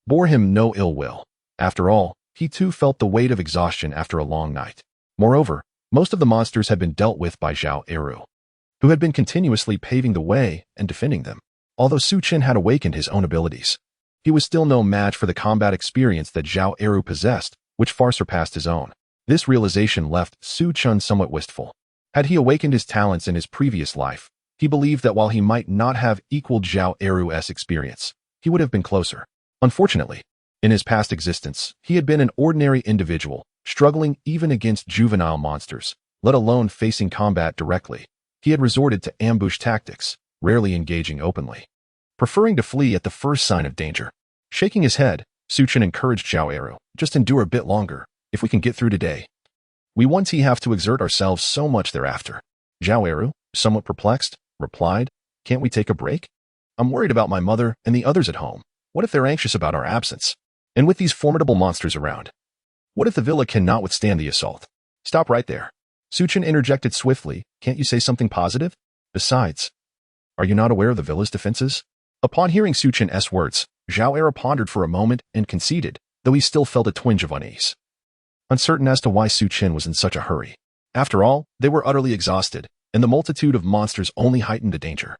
bore him no ill will. After all, he too felt the weight of exhaustion after a long night. Moreover, most of the monsters had been dealt with by Zhao Era, who had been continuously paving the way and defending them. Although Su Chen had awakened his own abilities, he was still no match for the combat experience that Zhao Era possessed, which far surpassed his own. This realization left Su Chen somewhat wistful. Had he awakened his talents in his previous life, he believed that while he might not have equaled Zhao Era's experience, he would have been closer. Unfortunately, in his past existence, he had been an ordinary individual, struggling even against juvenile monsters, let alone facing combat directly. He had resorted to ambush tactics, rarely engaging openly, preferring to flee at the first sign of danger. Shaking his head, Su Chen encouraged Zhao Era, just endure a bit longer, if we can get through today. We won't have to exert ourselves so much thereafter. Zhao Era, somewhat perplexed, replied, can't we take a break? I'm worried about my mother and the others at home. What if they're anxious about our absence? And with these formidable monsters around, what if the villa cannot withstand the assault? Stop right there. Su Chen interjected swiftly, can't you say something positive? Besides, are you not aware of the villa's defenses? Upon hearing Su Chen's words, Zhao Era pondered for a moment and conceded, though he still felt a twinge of unease, uncertain as to why Su Chen was in such a hurry. After all, they were utterly exhausted, and the multitude of monsters only heightened the danger.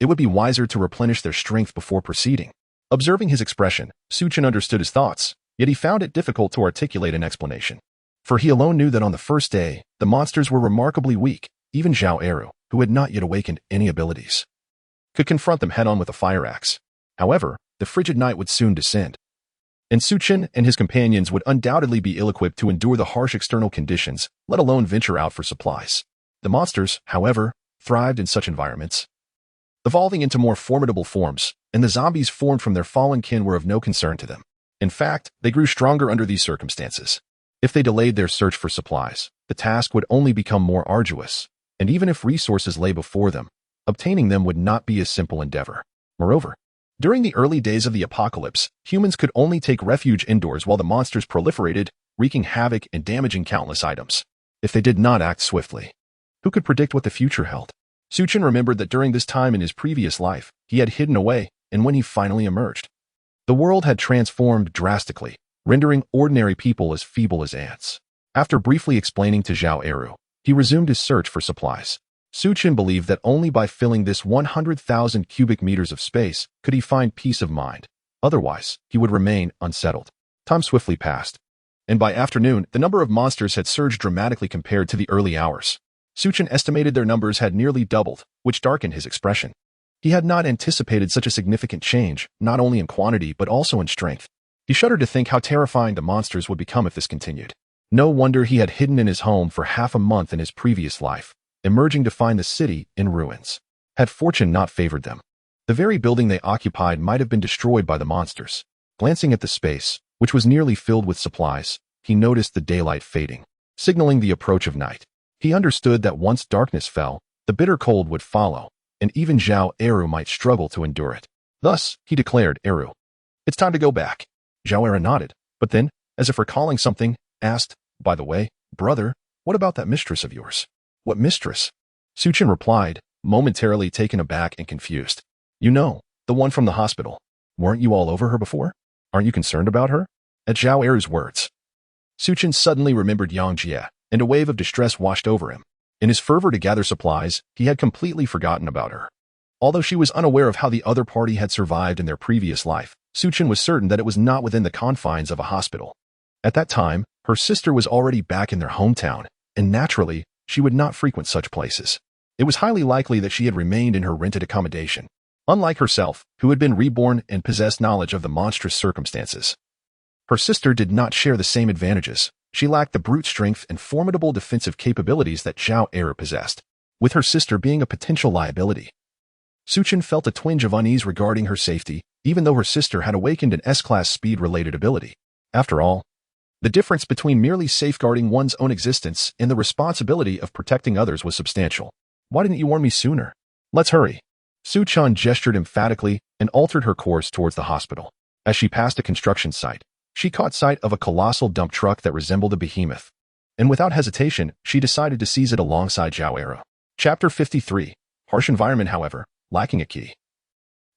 It would be wiser to replenish their strength before proceeding. Observing his expression, Su Chen understood his thoughts. Yet he found it difficult to articulate an explanation. For he alone knew that on the first day, the monsters were remarkably weak. Even Zhao Eru, who had not yet awakened any abilities, could confront them head-on with a fire axe. However, the frigid night would soon descend, and Su Chen and his companions would undoubtedly be ill-equipped to endure the harsh external conditions, let alone venture out for supplies. The monsters, however, thrived in such environments, evolving into more formidable forms, and the zombies formed from their fallen kin were of no concern to them. In fact, they grew stronger under these circumstances. If they delayed their search for supplies, the task would only become more arduous, and even if resources lay before them, obtaining them would not be a simple endeavor. Moreover, during the early days of the apocalypse, humans could only take refuge indoors while the monsters proliferated, wreaking havoc and damaging countless items. If they did not act swiftly, who could predict what the future held? Su Chen remembered that during this time in his previous life, he had hidden away, and when he finally emerged, the world had transformed drastically, rendering ordinary people as feeble as ants. After briefly explaining to Zhao Eru, he resumed his search for supplies. Su Chen believed that only by filling this 100,000 cubic meters of space could he find peace of mind. Otherwise, he would remain unsettled. Time swiftly passed, and by afternoon, the number of monsters had surged dramatically compared to the early hours. Su Chen estimated their numbers had nearly doubled, which darkened his expression. He had not anticipated such a significant change, not only in quantity but also in strength. He shuddered to think how terrifying the monsters would become if this continued. No wonder he had hidden in his home for half a month in his previous life, emerging to find the city in ruins. Had fortune not favored them, the very building they occupied might have been destroyed by the monsters. Glancing at the space, which was nearly filled with supplies, he noticed the daylight fading, signaling the approach of night. He understood that once darkness fell, the bitter cold would follow, and even Zhao Eru might struggle to endure it. Thus, he declared, "Eru, it's time to go back." Zhao Eru nodded, but then, as if recalling something, asked, "By the way, brother, what about that mistress of yours?" "What mistress?" Su Chen replied, momentarily taken aback and confused. "You know, the one from the hospital. Weren't you all over her before? Aren't you concerned about her?" At Zhao Eru's words, Su Chen suddenly remembered Yang Jie, and a wave of distress washed over him. In his fervor to gather supplies, he had completely forgotten about her. Although she was unaware of how the other party had survived in their previous life, Su Chen was certain that it was not within the confines of a hospital. At that time, her sister was already back in their hometown, and naturally, she would not frequent such places. It was highly likely that she had remained in her rented accommodation. Unlike herself, who had been reborn and possessed knowledge of the monstrous circumstances, her sister did not share the same advantages. She lacked the brute strength and formidable defensive capabilities that Zhao Eru possessed, with her sister being a potential liability. Su Chen felt a twinge of unease regarding her safety, even though her sister had awakened an S-class speed-related ability. After all, the difference between merely safeguarding one's own existence and the responsibility of protecting others was substantial. "Why didn't you warn me sooner? Let's hurry." Su Chen gestured emphatically and altered her course towards the hospital. As she passed a construction site, she caught sight of a colossal dump truck that resembled a behemoth, and without hesitation, she decided to seize it alongside Zhao Eru. Chapter 53. Harsh environment, however, lacking a key.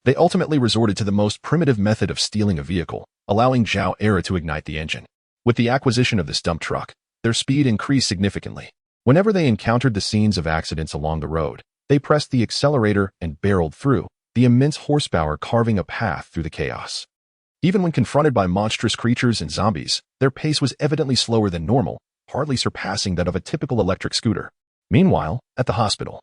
They ultimately resorted to the most primitive method of stealing a vehicle, allowing Zhao Eru to ignite the engine. With the acquisition of this dump truck, their speed increased significantly. Whenever they encountered the scenes of accidents along the road, they pressed the accelerator and barreled through, the immense horsepower carving a path through the chaos. Even when confronted by monstrous creatures and zombies, their pace was evidently slower than normal, hardly surpassing that of a typical electric scooter. Meanwhile, at the hospital,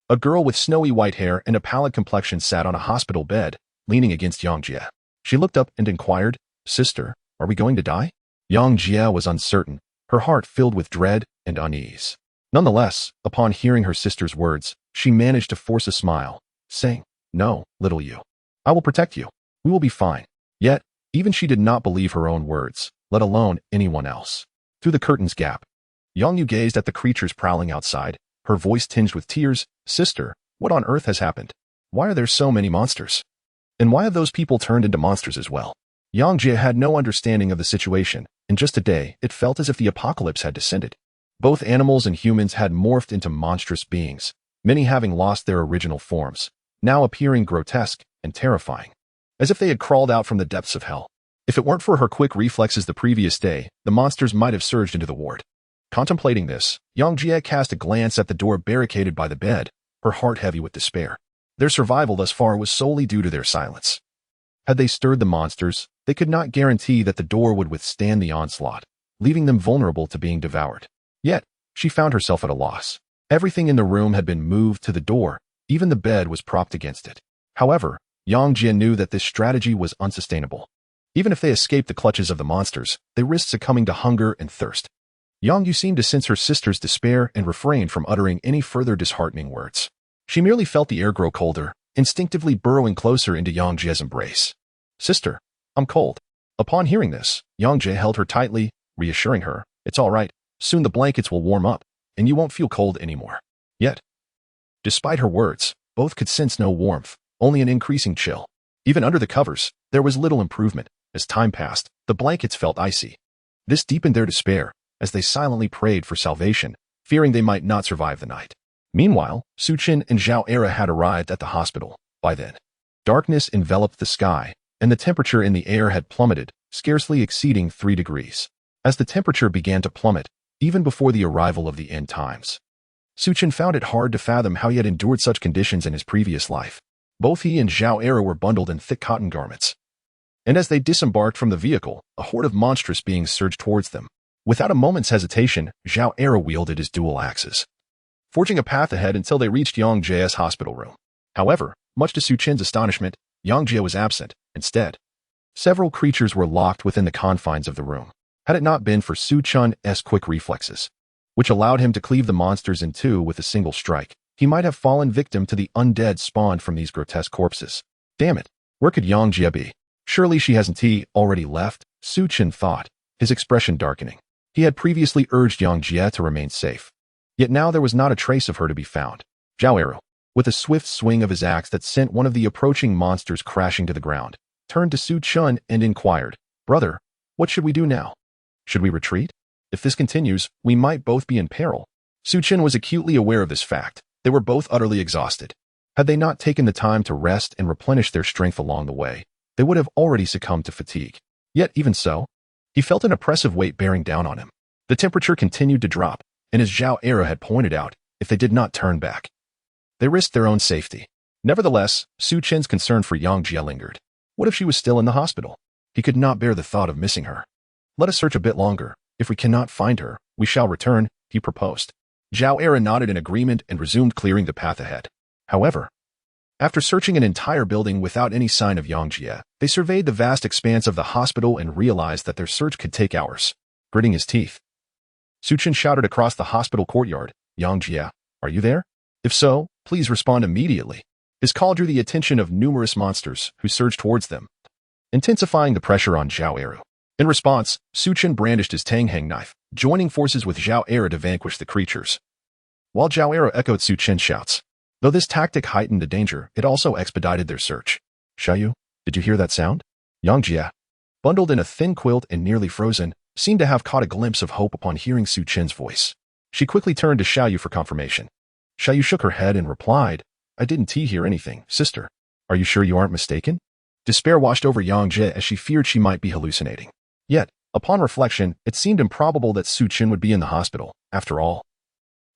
a girl with snowy white hair and a pallid complexion sat on a hospital bed, leaning against Yang Jie. She looked up and inquired, "Sister, are we going to die?" Yang Jie was uncertain, her heart filled with dread and unease. Nonetheless, upon hearing her sister's words, she managed to force a smile, saying, "No, little you. I will protect you. We will be fine." Yet, even she did not believe her own words, let alone anyone else. Through the curtain's gap, Yang Yu gazed at the creatures prowling outside, her voice tinged with tears. "Sister, what on earth has happened? Why are there so many monsters? And why have those people turned into monsters as well?" Yang Jie had no understanding of the situation. In just a day, it felt as if the apocalypse had descended. Both animals and humans had morphed into monstrous beings, many having lost their original forms, now appearing grotesque and terrifying, as if they had crawled out from the depths of hell. If it weren't for her quick reflexes the previous day, the monsters might have surged into the ward. Contemplating this, Yang Jie cast a glance at the door barricaded by the bed, her heart heavy with despair. Their survival thus far was solely due to their silence. Had they stirred the monsters, They could not guarantee that the door would withstand the onslaught, leaving them vulnerable to being devoured. Yet, she found herself at a loss. Everything in the room had been moved to the door, even the bed was propped against it. However, Yang Jie knew that this strategy was unsustainable. Even if they escaped the clutches of the monsters, they risked succumbing to hunger and thirst. Yang Yu seemed to sense her sister's despair and refrained from uttering any further disheartening words. She merely felt the air grow colder, instinctively burrowing closer into Yang Jie's embrace. "Sister, I'm cold." Upon hearing this, Yang Jie held her tightly, reassuring her, "It's all right, soon the blankets will warm up, and you won't feel cold anymore." Yet, despite her words, both could sense no warmth, only an increasing chill. Even under the covers, there was little improvement. As time passed, the blankets felt icy. This deepened their despair, as they silently prayed for salvation, fearing they might not survive the night. Meanwhile, Su Chen and Zhao Era had arrived at the hospital. By then, darkness enveloped the sky, and the temperature in the air had plummeted, scarcely exceeding 3 degrees. As the temperature began to plummet, even before the arrival of the end times, Su Chen found it hard to fathom how he had endured such conditions in his previous life. Both he and Zhao Era were bundled in thick cotton garments. And as they disembarked from the vehicle, a horde of monstrous beings surged towards them. Without a moment's hesitation, Zhao Era wielded his dual axes, forging a path ahead until they reached Yang Jie's hospital room. However, much to Su Chen's astonishment, Yang Jie was absent. Instead, several creatures were locked within the confines of the room. Had it not been for Su Chen's quick reflexes, which allowed him to cleave the monsters in two with a single strike, he might have fallen victim to the undead spawned from these grotesque corpses. Damn it, where could Yang Jie be? Surely she hasn't already left, Su Chen thought, his expression darkening. He had previously urged Yang Jie to remain safe. Yet now there was not a trace of her to be found. Zhao Era, with a swift swing of his axe that sent one of the approaching monsters crashing to the ground, turned to Su Chen and inquired, "Brother, what should we do now? Should we retreat? If this continues, we might both be in peril." Su Chen was acutely aware of this fact. They were both utterly exhausted. Had they not taken the time to rest and replenish their strength along the way, they would have already succumbed to fatigue. Yet even so, he felt an oppressive weight bearing down on him. The temperature continued to drop, and as Zhao Era had pointed out, if they did not turn back, they risked their own safety. Nevertheless, Su Chen's concern for Yang Jie lingered. What if she was still in the hospital? He could not bear the thought of missing her. "Let us search a bit longer. If we cannot find her, we shall return," he proposed. Zhao Era nodded in agreement and resumed clearing the path ahead. However, after searching an entire building without any sign of Yang Jie, they surveyed the vast expanse of the hospital and realized that their search could take hours. Gritting his teeth, Su Chen shouted across the hospital courtyard, "Yang Jie, are you there? If so, please respond immediately." His call drew the attention of numerous monsters who surged towards them, intensifying the pressure on Zhao Era. In response, Su Chen brandished his Tanghang knife, joining forces with Zhao Era to vanquish the creatures. While Zhao Era echoed Su Chen's shouts. Though this tactic heightened the danger, it also expedited their search. "Xiaoyu, did you hear that sound?" Yang Jie, bundled in a thin quilt and nearly frozen, seemed to have caught a glimpse of hope upon hearing Su Chen's voice. She quickly turned to Xiaoyu for confirmation. Xiaoyu shook her head and replied, "I didn't hear anything, sister. Are you sure you aren't mistaken?" Despair washed over Yang Jie as she feared she might be hallucinating. Yet, upon reflection, it seemed improbable that Su Chen would be in the hospital. After all,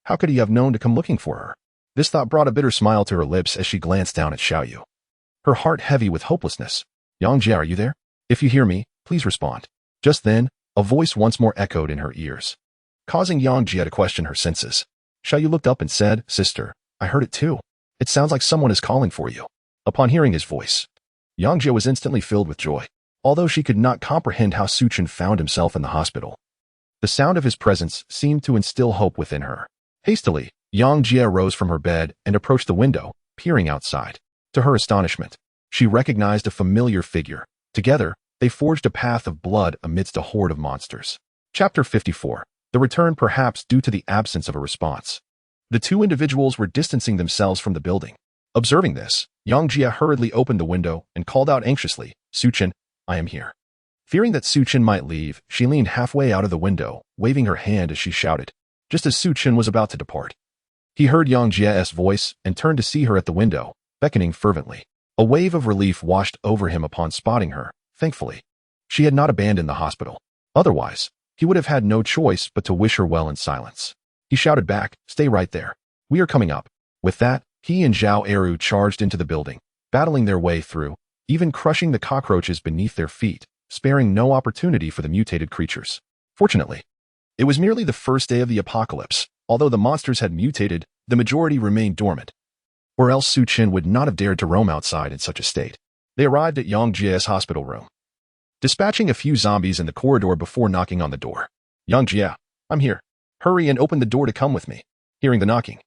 how could he have known to come looking for her? This thought brought a bitter smile to her lips as she glanced down at Xiaoyu, her heart heavy with hopelessness. "Yang Jie, are you there? If you hear me, please respond." Just then, a voice once more echoed in her ears, causing Yang Jie to question her senses. Xiaoyu looked up and said, "Sister, I heard it too. It sounds like someone is calling for you." Upon hearing his voice, Yang Jie was instantly filled with joy. Although she could not comprehend how Su Chen found himself in the hospital, the sound of his presence seemed to instill hope within her. Hastily, Yang Jie rose from her bed and approached the window, peering outside. To her astonishment, she recognized a familiar figure. Together, they forged a path of blood amidst a horde of monsters. Chapter 54. The return, perhaps due to the absence of a response. The two individuals were distancing themselves from the building. Observing this, Yang Jie hurriedly opened the window and called out anxiously, "Su Chen, I am here." Fearing that Su Chen might leave, she leaned halfway out of the window, waving her hand as she shouted. Just as Su Chen was about to depart, he heard Yang Jie's voice and turned to see her at the window, beckoning fervently. A wave of relief washed over him upon spotting her. Thankfully, she had not abandoned the hospital. Otherwise, he would have had no choice but to wish her well in silence. He shouted back, "Stay right there. We are coming up." With that, he and Zhao Eru charged into the building, battling their way through, even crushing the cockroaches beneath their feet. sparing no opportunity for the mutated creatures. Fortunately, it was merely the first day of the apocalypse. Although the monsters had mutated, the majority remained dormant, or else Su Chen would not have dared to roam outside in such a state. They arrived at Yang Jie's hospital room, dispatching a few zombies in the corridor before knocking on the door. Yang Jie, I'm here. Hurry and open the door to come with me. Hearing the knocking,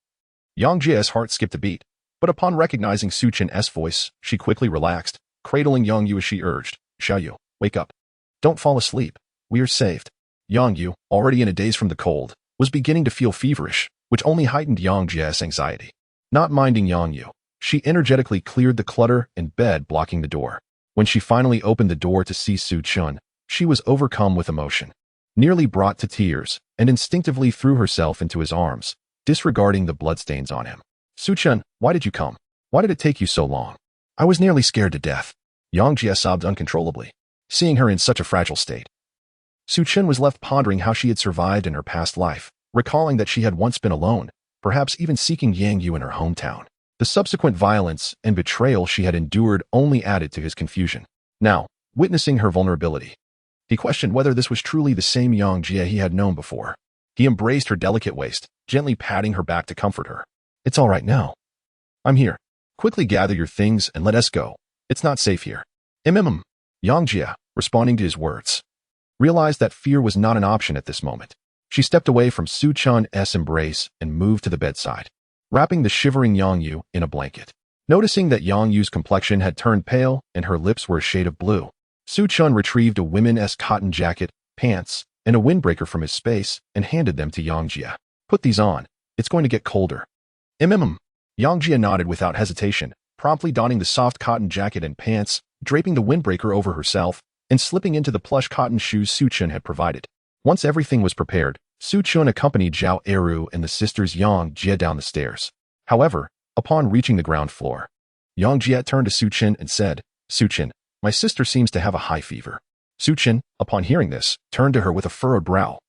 Yang Jie's heart skipped a beat, but upon recognizing Su Chen's voice, she quickly relaxed, cradling Yang Yu as she urged, Xiao Yu, wake up. Don't fall asleep. We are saved. Yang Yu, already in a daze from the cold, was beginning to feel feverish, which only heightened Yang Jie's anxiety. Not minding Yang Yu, she energetically cleared the clutter in bed blocking the door. When she finally opened the door to see Su Chen, she was overcome with emotion, nearly brought to tears, and instinctively threw herself into his arms, disregarding the bloodstains on him. Su Chen, why did you come? Why did it take you so long? I was nearly scared to death. Yang Jie sobbed uncontrollably, seeing her in such a fragile state. Su Chen was left pondering how she had survived in her past life, recalling that she had once been alone, perhaps even seeking Yang Yu in her hometown. The subsequent violence and betrayal she had endured only added to his confusion. Now, witnessing her vulnerability, he questioned whether this was truly the same Yang Jie he had known before. He embraced her delicate waist, gently patting her back to comfort her. It's all right now. I'm here. Quickly gather your things and let us go. It's not safe here. Yang Jie, responding to his words, realized that fear was not an option at this moment. She stepped away from Su Chen's embrace and moved to the bedside, wrapping the shivering Yang Yu in a blanket. Noticing that Yang Yu's complexion had turned pale and her lips were a shade of blue, Su Chen retrieved a women's cotton jacket, pants, and a windbreaker from his space and handed them to Yang Jie. Put these on. It's going to get colder. Yang Jie nodded without hesitation, promptly donning the soft cotton jacket and pants, draping the windbreaker over herself, and slipping into the plush cotton shoes Su Chen had provided. Once everything was prepared, Su Chen accompanied Zhao Eru and the sisters Yang Jie down the stairs. However, upon reaching the ground floor, Yang Jie turned to Su Chen and said, Su Chen, my sister seems to have a high fever. Su Chen, upon hearing this, turned to her with a furrowed brow.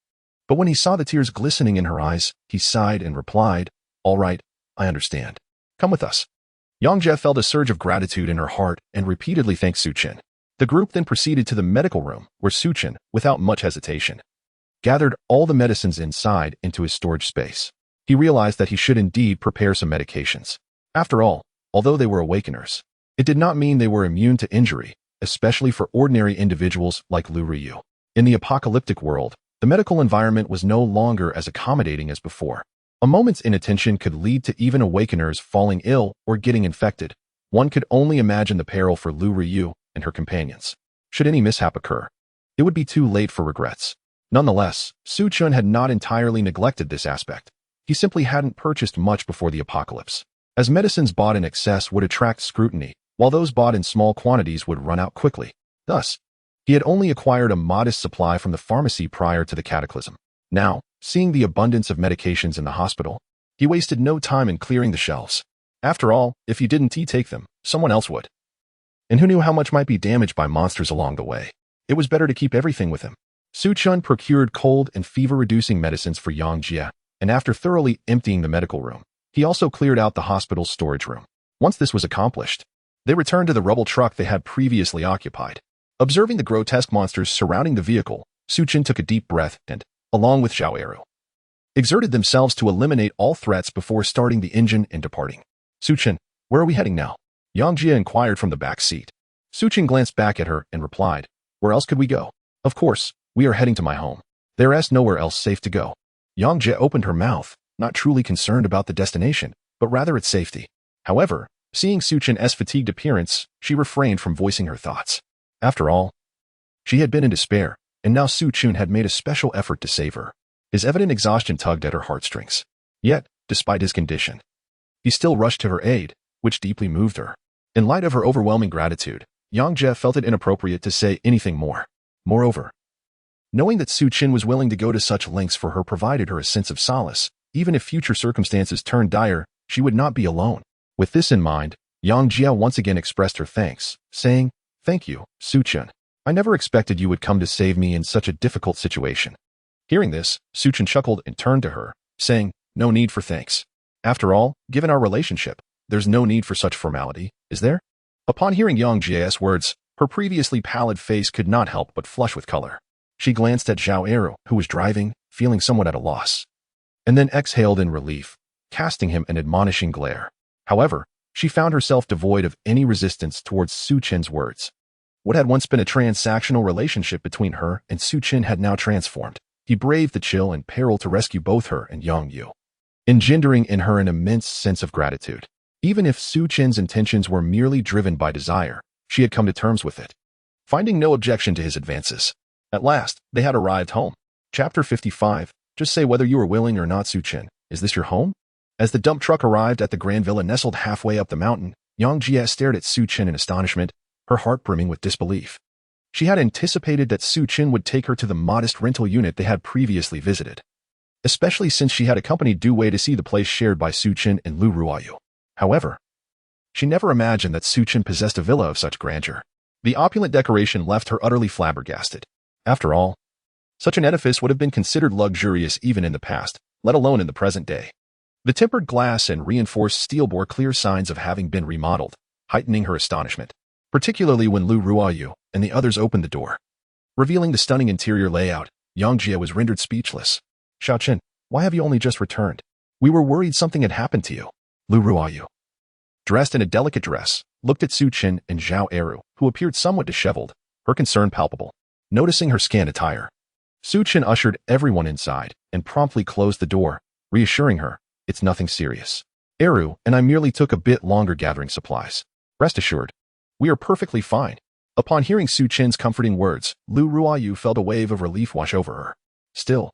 But when he saw the tears glistening in her eyes, he sighed and replied, All right, I understand. Come with us. Yang Jie felt a surge of gratitude in her heart and repeatedly thanked Su Chen. The group then proceeded to the medical room, where Su Chen, without much hesitation, gathered all the medicines inside into his storage space. He realized that he should indeed prepare some medications. After all, although they were awakeners, it did not mean they were immune to injury, especially for ordinary individuals like Lu Ryu. In the apocalyptic world, the medical environment was no longer as accommodating as before. A moment's inattention could lead to even awakeners falling ill or getting infected. One could only imagine the peril for Lu Ryu and her companions. Should any mishap occur, it would be too late for regrets. Nonetheless, Su Chen had not entirely neglected this aspect. He simply hadn't purchased much before the apocalypse, as medicines bought in excess would attract scrutiny, while those bought in small quantities would run out quickly. Thus, he had only acquired a modest supply from the pharmacy prior to the cataclysm. Now, seeing the abundance of medications in the hospital, he wasted no time in clearing the shelves. After all, if he didn't take them, someone else would. And who knew how much might be damaged by monsters along the way? It was better to keep everything with him. Su Chen procured cold and fever-reducing medicines for Yang Jie, and after thoroughly emptying the medical room, he also cleared out the hospital's storage room. Once this was accomplished, they returned to the rubble truck they had previously occupied. Observing the grotesque monsters surrounding the vehicle, Su Chen took a deep breath and, along with Zhao Eru, exerted themselves to eliminate all threats before starting the engine and departing. Su Chen, where are we heading now? Yang Jie inquired from the back seat. Su Chen glanced back at her and replied, Where else could we go? Of course, we are heading to my home. There is nowhere else safe to go. Yang Jie opened her mouth, not truly concerned about the destination, but rather its safety. However, seeing Su Chen's fatigued appearance, she refrained from voicing her thoughts. After all, she had been in despair, and now Su Chen had made a special effort to save her. His evident exhaustion tugged at her heartstrings. Yet, despite his condition, he still rushed to her aid, which deeply moved her. In light of her overwhelming gratitude, Yang Jie felt it inappropriate to say anything more. Moreover, knowing that Su Chen was willing to go to such lengths for her provided her a sense of solace. Even if future circumstances turned dire, she would not be alone. With this in mind, Yang Jie once again expressed her thanks, saying, Thank you, Su Chen. I never expected you would come to save me in such a difficult situation. Hearing this, Su Chen chuckled and turned to her, saying, No need for thanks. After all, given our relationship, there's no need for such formality, is there? Upon hearing Yang Jie's words, Her previously pallid face could not help but flush with color. She glanced at Zhao Eru, who was driving, feeling somewhat at a loss, and then exhaled in relief, casting him an admonishing glare. However, she found herself devoid of any resistance towards Su Chen's words. What had once been a transactional relationship between her and Su Chen had now transformed. He braved the chill and peril to rescue both her and Yang Yu, engendering in her an immense sense of gratitude. Even if Su Chen's intentions were merely driven by desire, she had come to terms with it, finding no objection to his advances. At last, they had arrived home. Chapter 55. Just say whether you are willing or not, Su Chen. Is this your home? As the dump truck arrived at the grand villa nestled halfway up the mountain, Yang Jia stared at Su Chen in astonishment, her heart brimming with disbelief. She had anticipated that Su Chen would take her to the modest rental unit they had previously visited, especially since she had accompanied Du Wei to see the place shared by Su Chen and Lu Ruoyu. However, she never imagined that Su Chen possessed a villa of such grandeur. The opulent decoration left her utterly flabbergasted. After all, such an edifice would have been considered luxurious even in the past, let alone in the present day. The tempered glass and reinforced steel bore clear signs of having been remodeled, heightening her astonishment, particularly when Lu Ruoyu and the others opened the door. Revealing the stunning interior layout, Yang Jia was rendered speechless. Xiao Chen, why have you only just returned? We were worried something had happened to you. Lu Ruoyu, dressed in a delicate dress, looked at Su Chen and Zhao Eru, who appeared somewhat disheveled, her concern palpable. Noticing her scant attire, Su Chen ushered everyone inside and promptly closed the door, reassuring her, it's nothing serious. Eru and I merely took a bit longer gathering supplies. Rest assured, we are perfectly fine. Upon hearing Su Chen's comforting words, Lu Ruoyu felt a wave of relief wash over her. Still,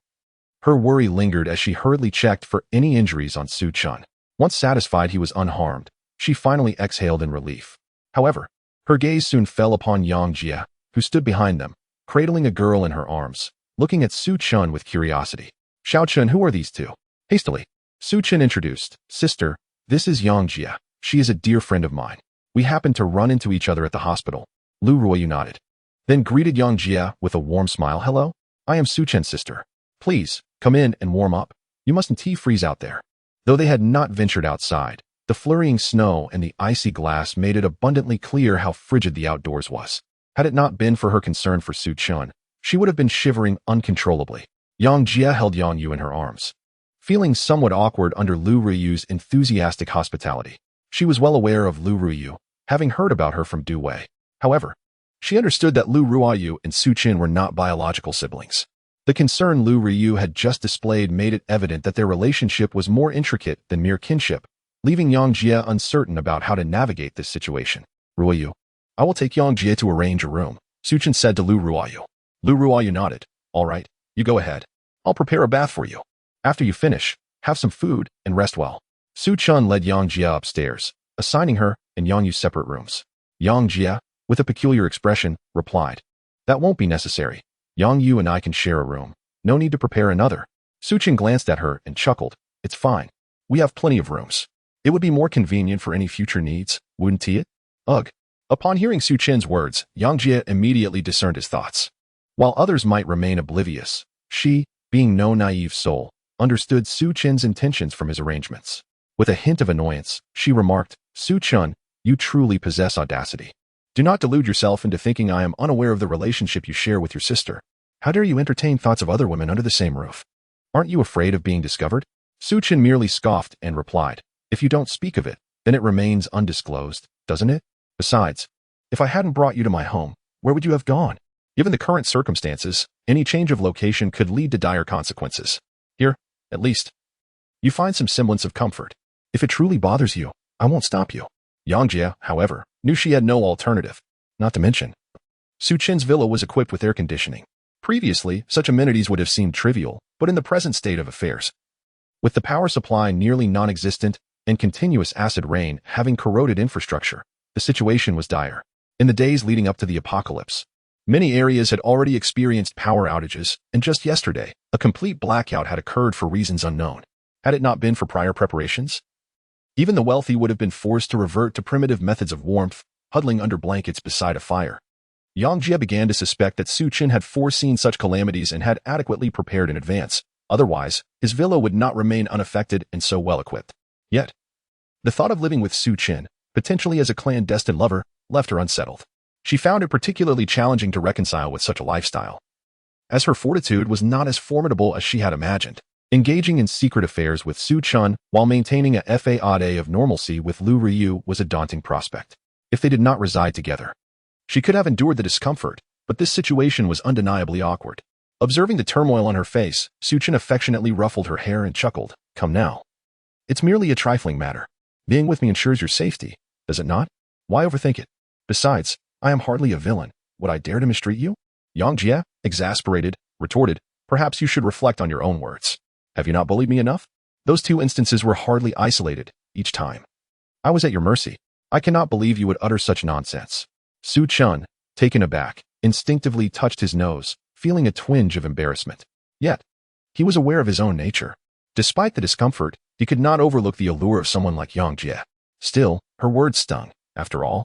her worry lingered as she hurriedly checked for any injuries on Su Chen. Once satisfied he was unharmed, she finally exhaled in relief. However, her gaze soon fell upon Yang Jia, who stood behind them, cradling a girl in her arms, looking at Su Chen with curiosity. Xiao Chen, who are these two? Hastily, Su Chen introduced, Sister, this is Yang Jia. She is a dear friend of mine. We happened to run into each other at the hospital. Lu Ruoyu nodded, then greeted Yang Jia with a warm smile. Hello, I am Su Chen's sister. Please, come in and warm up. You mustn't freeze out there. Though they had not ventured outside, the flurrying snow and the icy glass made it abundantly clear how frigid the outdoors was. Had it not been for her concern for Su Chen, she would have been shivering uncontrollably. Yang Jia held Yang Yu in her arms, feeling somewhat awkward under Lu Ruoyu's enthusiastic hospitality. She was well aware of Lu Ruoyu, having heard about her from Du Wei. However, she understood that Lu Ruoyu and Su Chen were not biological siblings. The concern Lu Ruoyu had just displayed made it evident that their relationship was more intricate than mere kinship, leaving Yang Jia uncertain about how to navigate this situation. Ruoyu, I will take Yang Jia to arrange a room, Su Chen said to Lu Ruoyu. Lu Ruoyu nodded. All right, you go ahead. I'll prepare a bath for you. After you finish, have some food and rest well. Su Chen led Yang Jia upstairs, assigning her and Yang Yu separate rooms. Yang Jia, with a peculiar expression, replied, That won't be necessary. Yang Yu and I can share a room. No need to prepare another. Su Chen glanced at her and chuckled. It's fine. We have plenty of rooms. It would be more convenient for any future needs, wouldn't it? Ugh. Upon hearing Su Chen's words, Yang Jia immediately discerned his thoughts. While others might remain oblivious, she, being no naive soul, understood Su Chen's intentions from his arrangements. With a hint of annoyance, she remarked, Su Chen, you truly possess audacity. Do not delude yourself into thinking I am unaware of the relationship you share with your sister. How dare you entertain thoughts of other women under the same roof? Aren't you afraid of being discovered? Su Chen merely scoffed and replied, If you don't speak of it, then it remains undisclosed, doesn't it? Besides, if I hadn't brought you to my home, where would you have gone? Given the current circumstances, any change of location could lead to dire consequences. Here, at least, you find some semblance of comfort. If it truly bothers you, I won't stop you. Yang Jia, however, knew she had no alternative. Not to mention, Su Chen's villa was equipped with air conditioning. Previously, such amenities would have seemed trivial, but in the present state of affairs, with the power supply nearly non-existent and continuous acid rain having corroded infrastructure, the situation was dire. In the days leading up to the apocalypse, many areas had already experienced power outages, and just yesterday, a complete blackout had occurred for reasons unknown. Had it not been for prior preparations, even the wealthy would have been forced to revert to primitive methods of warmth, huddling under blankets beside a fire. Yang Jia began to suspect that Su Chen had foreseen such calamities and had adequately prepared in advance. Otherwise, his villa would not remain unaffected and so well equipped. Yet, the thought of living with Su Chen, potentially as a clandestine lover, left her unsettled. She found it particularly challenging to reconcile with such a lifestyle, as her fortitude was not as formidable as she had imagined. Engaging in secret affairs with Su Chen while maintaining a facade of normalcy with Lu Ryu was a daunting prospect. If they did not reside together, she could have endured the discomfort, but this situation was undeniably awkward. Observing the turmoil on her face, Su Chen affectionately ruffled her hair and chuckled. Come now. It's merely a trifling matter. Being with me ensures your safety, does it not? Why overthink it? Besides, I am hardly a villain. Would I dare to mistreat you? Yang Jie, exasperated, retorted, perhaps you should reflect on your own words. Have you not bullied me enough? Those two instances were hardly isolated, each time. I was at your mercy. I cannot believe you would utter such nonsense. Su Chen, taken aback, instinctively touched his nose, feeling a twinge of embarrassment. Yet, he was aware of his own nature. Despite the discomfort, he could not overlook the allure of someone like Yang Jie. Still, her words stung. After all,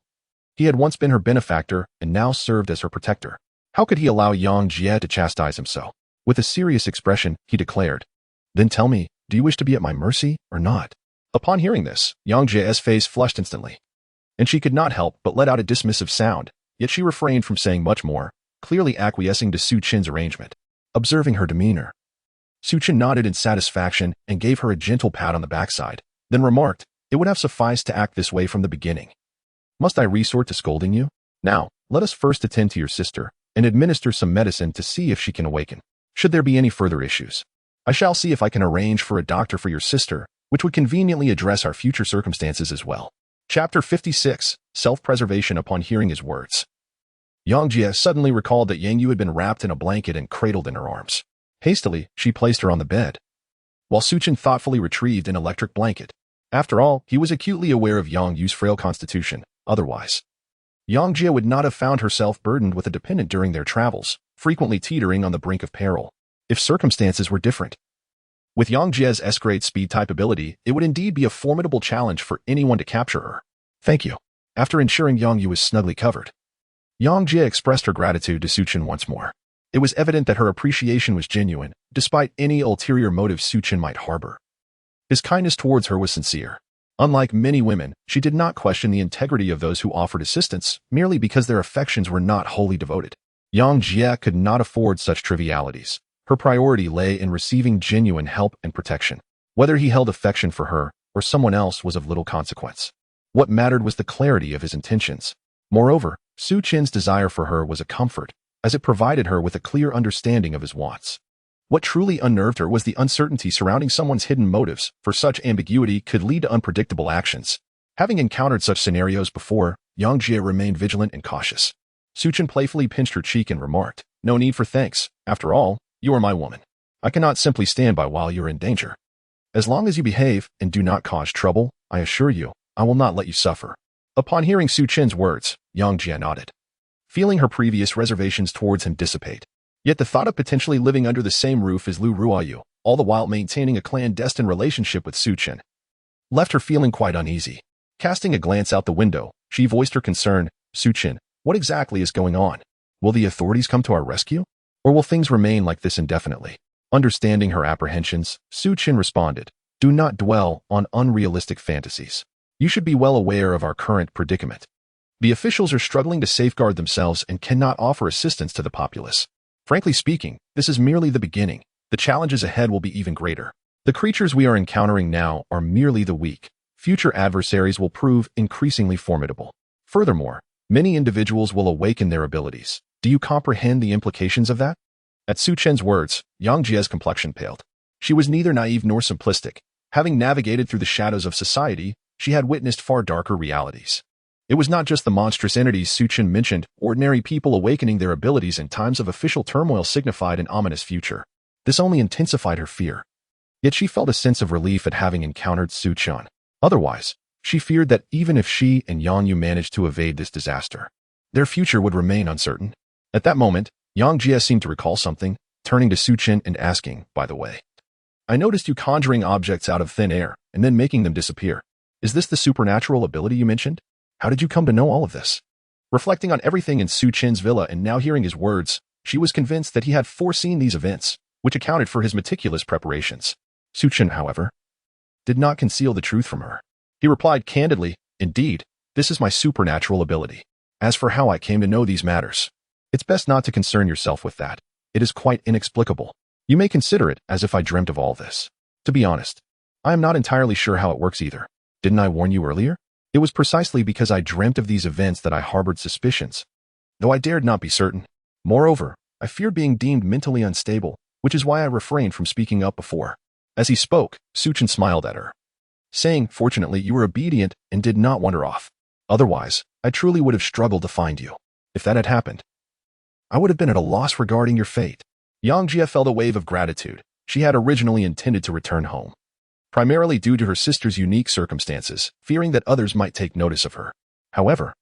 he had once been her benefactor and now served as her protector. How could he allow Yang Jie to chastise him so? With a serious expression, he declared, Then tell me, do you wish to be at my mercy or not? Upon hearing this, Yang Jie's face flushed instantly, and she could not help but let out a dismissive sound, yet she refrained from saying much more, clearly acquiescing to Su Chen's arrangement. Observing her demeanor, Su Chen nodded in satisfaction and gave her a gentle pat on the backside, then remarked, It would have sufficed to act this way from the beginning. Must I resort to scolding you? Now, let us first attend to your sister and administer some medicine to see if she can awaken. Should there be any further issues, I shall see if I can arrange for a doctor for your sister, which would conveniently address our future circumstances as well. Chapter 56, Self-Preservation. Upon hearing his words, Yang Jie suddenly recalled that Yang Yu had been wrapped in a blanket and cradled in her arms. Hastily, she placed her on the bed, while Su Chen thoughtfully retrieved an electric blanket. After all, he was acutely aware of Yang Yu's frail constitution. Otherwise, Yang Jie would not have found herself burdened with a dependent during their travels, frequently teetering on the brink of peril. If circumstances were different, with Yang Jie's S-grade speed-type ability, it would indeed be a formidable challenge for anyone to capture her. Thank you. After ensuring Yang Yu was snugly covered, Yang Jie expressed her gratitude to Su Chen once more. It was evident that her appreciation was genuine, despite any ulterior motive Su Chen might harbor. His kindness towards her was sincere. Unlike many women, she did not question the integrity of those who offered assistance, merely because their affections were not wholly devoted. Yang Jie could not afford such trivialities. Her priority lay in receiving genuine help and protection. Whether he held affection for her or someone else was of little consequence. What mattered was the clarity of his intentions. Moreover, Su Chen's desire for her was a comfort, as it provided her with a clear understanding of his wants. What truly unnerved her was the uncertainty surrounding someone's hidden motives, for such ambiguity could lead to unpredictable actions. Having encountered such scenarios before, Yang Jie remained vigilant and cautious. Su Chen playfully pinched her cheek and remarked, No need for thanks. After all, you are my woman. I cannot simply stand by while you are in danger. As long as you behave and do not cause trouble, I assure you, I will not let you suffer. Upon hearing Su Chen's words, Yang Jie nodded, feeling her previous reservations towards him dissipate. Yet the thought of potentially living under the same roof as Lu Ruoyu, all the while maintaining a clandestine relationship with Su Chen, left her feeling quite uneasy. Casting a glance out the window, she voiced her concern, Su Chen, what exactly is going on? Will the authorities come to our rescue? Or will things remain like this indefinitely? Understanding her apprehensions, Su Chen responded, Do not dwell on unrealistic fantasies. You should be well aware of our current predicament. The officials are struggling to safeguard themselves and cannot offer assistance to the populace. Frankly speaking, this is merely the beginning. The challenges ahead will be even greater. The creatures we are encountering now are merely the weak. Future adversaries will prove increasingly formidable. Furthermore, many individuals will awaken their abilities. Do you comprehend the implications of that? At Su Chen's words, Yang Jie's complexion paled. She was neither naive nor simplistic. Having navigated through the shadows of society, she had witnessed far darker realities. It was not just the monstrous entities Su Chen mentioned. Ordinary people awakening their abilities in times of official turmoil signified an ominous future. This only intensified her fear. Yet she felt a sense of relief at having encountered Su Chen. Otherwise, she feared that even if she and Yang Yu managed to evade this disaster, their future would remain uncertain. At that moment, Yang Jie seemed to recall something, turning to Su Chen and asking, By the way, I noticed you conjuring objects out of thin air and then making them disappear. Is this the supernatural ability you mentioned? How did you come to know all of this? Reflecting on everything in Su Chen's villa and now hearing his words, she was convinced that he had foreseen these events, which accounted for his meticulous preparations. Su Chen, however, did not conceal the truth from her. He replied candidly, Indeed, this is my supernatural ability. As for how I came to know these matters, it's best not to concern yourself with that. It is quite inexplicable. You may consider it as if I dreamt of all this. To be honest, I am not entirely sure how it works either. Didn't I warn you earlier? It was precisely because I dreamt of these events that I harbored suspicions, though I dared not be certain. Moreover, I feared being deemed mentally unstable, which is why I refrained from speaking up before. As he spoke, Su Chen smiled at her, saying, "Fortunately, you were obedient and did not wander off. Otherwise, I truly would have struggled to find you. If that had happened, I would have been at a loss regarding your fate." Yang Jie felt a wave of gratitude. She had originally intended to return home, primarily due to her sister's unique circumstances, fearing that others might take notice of her. However,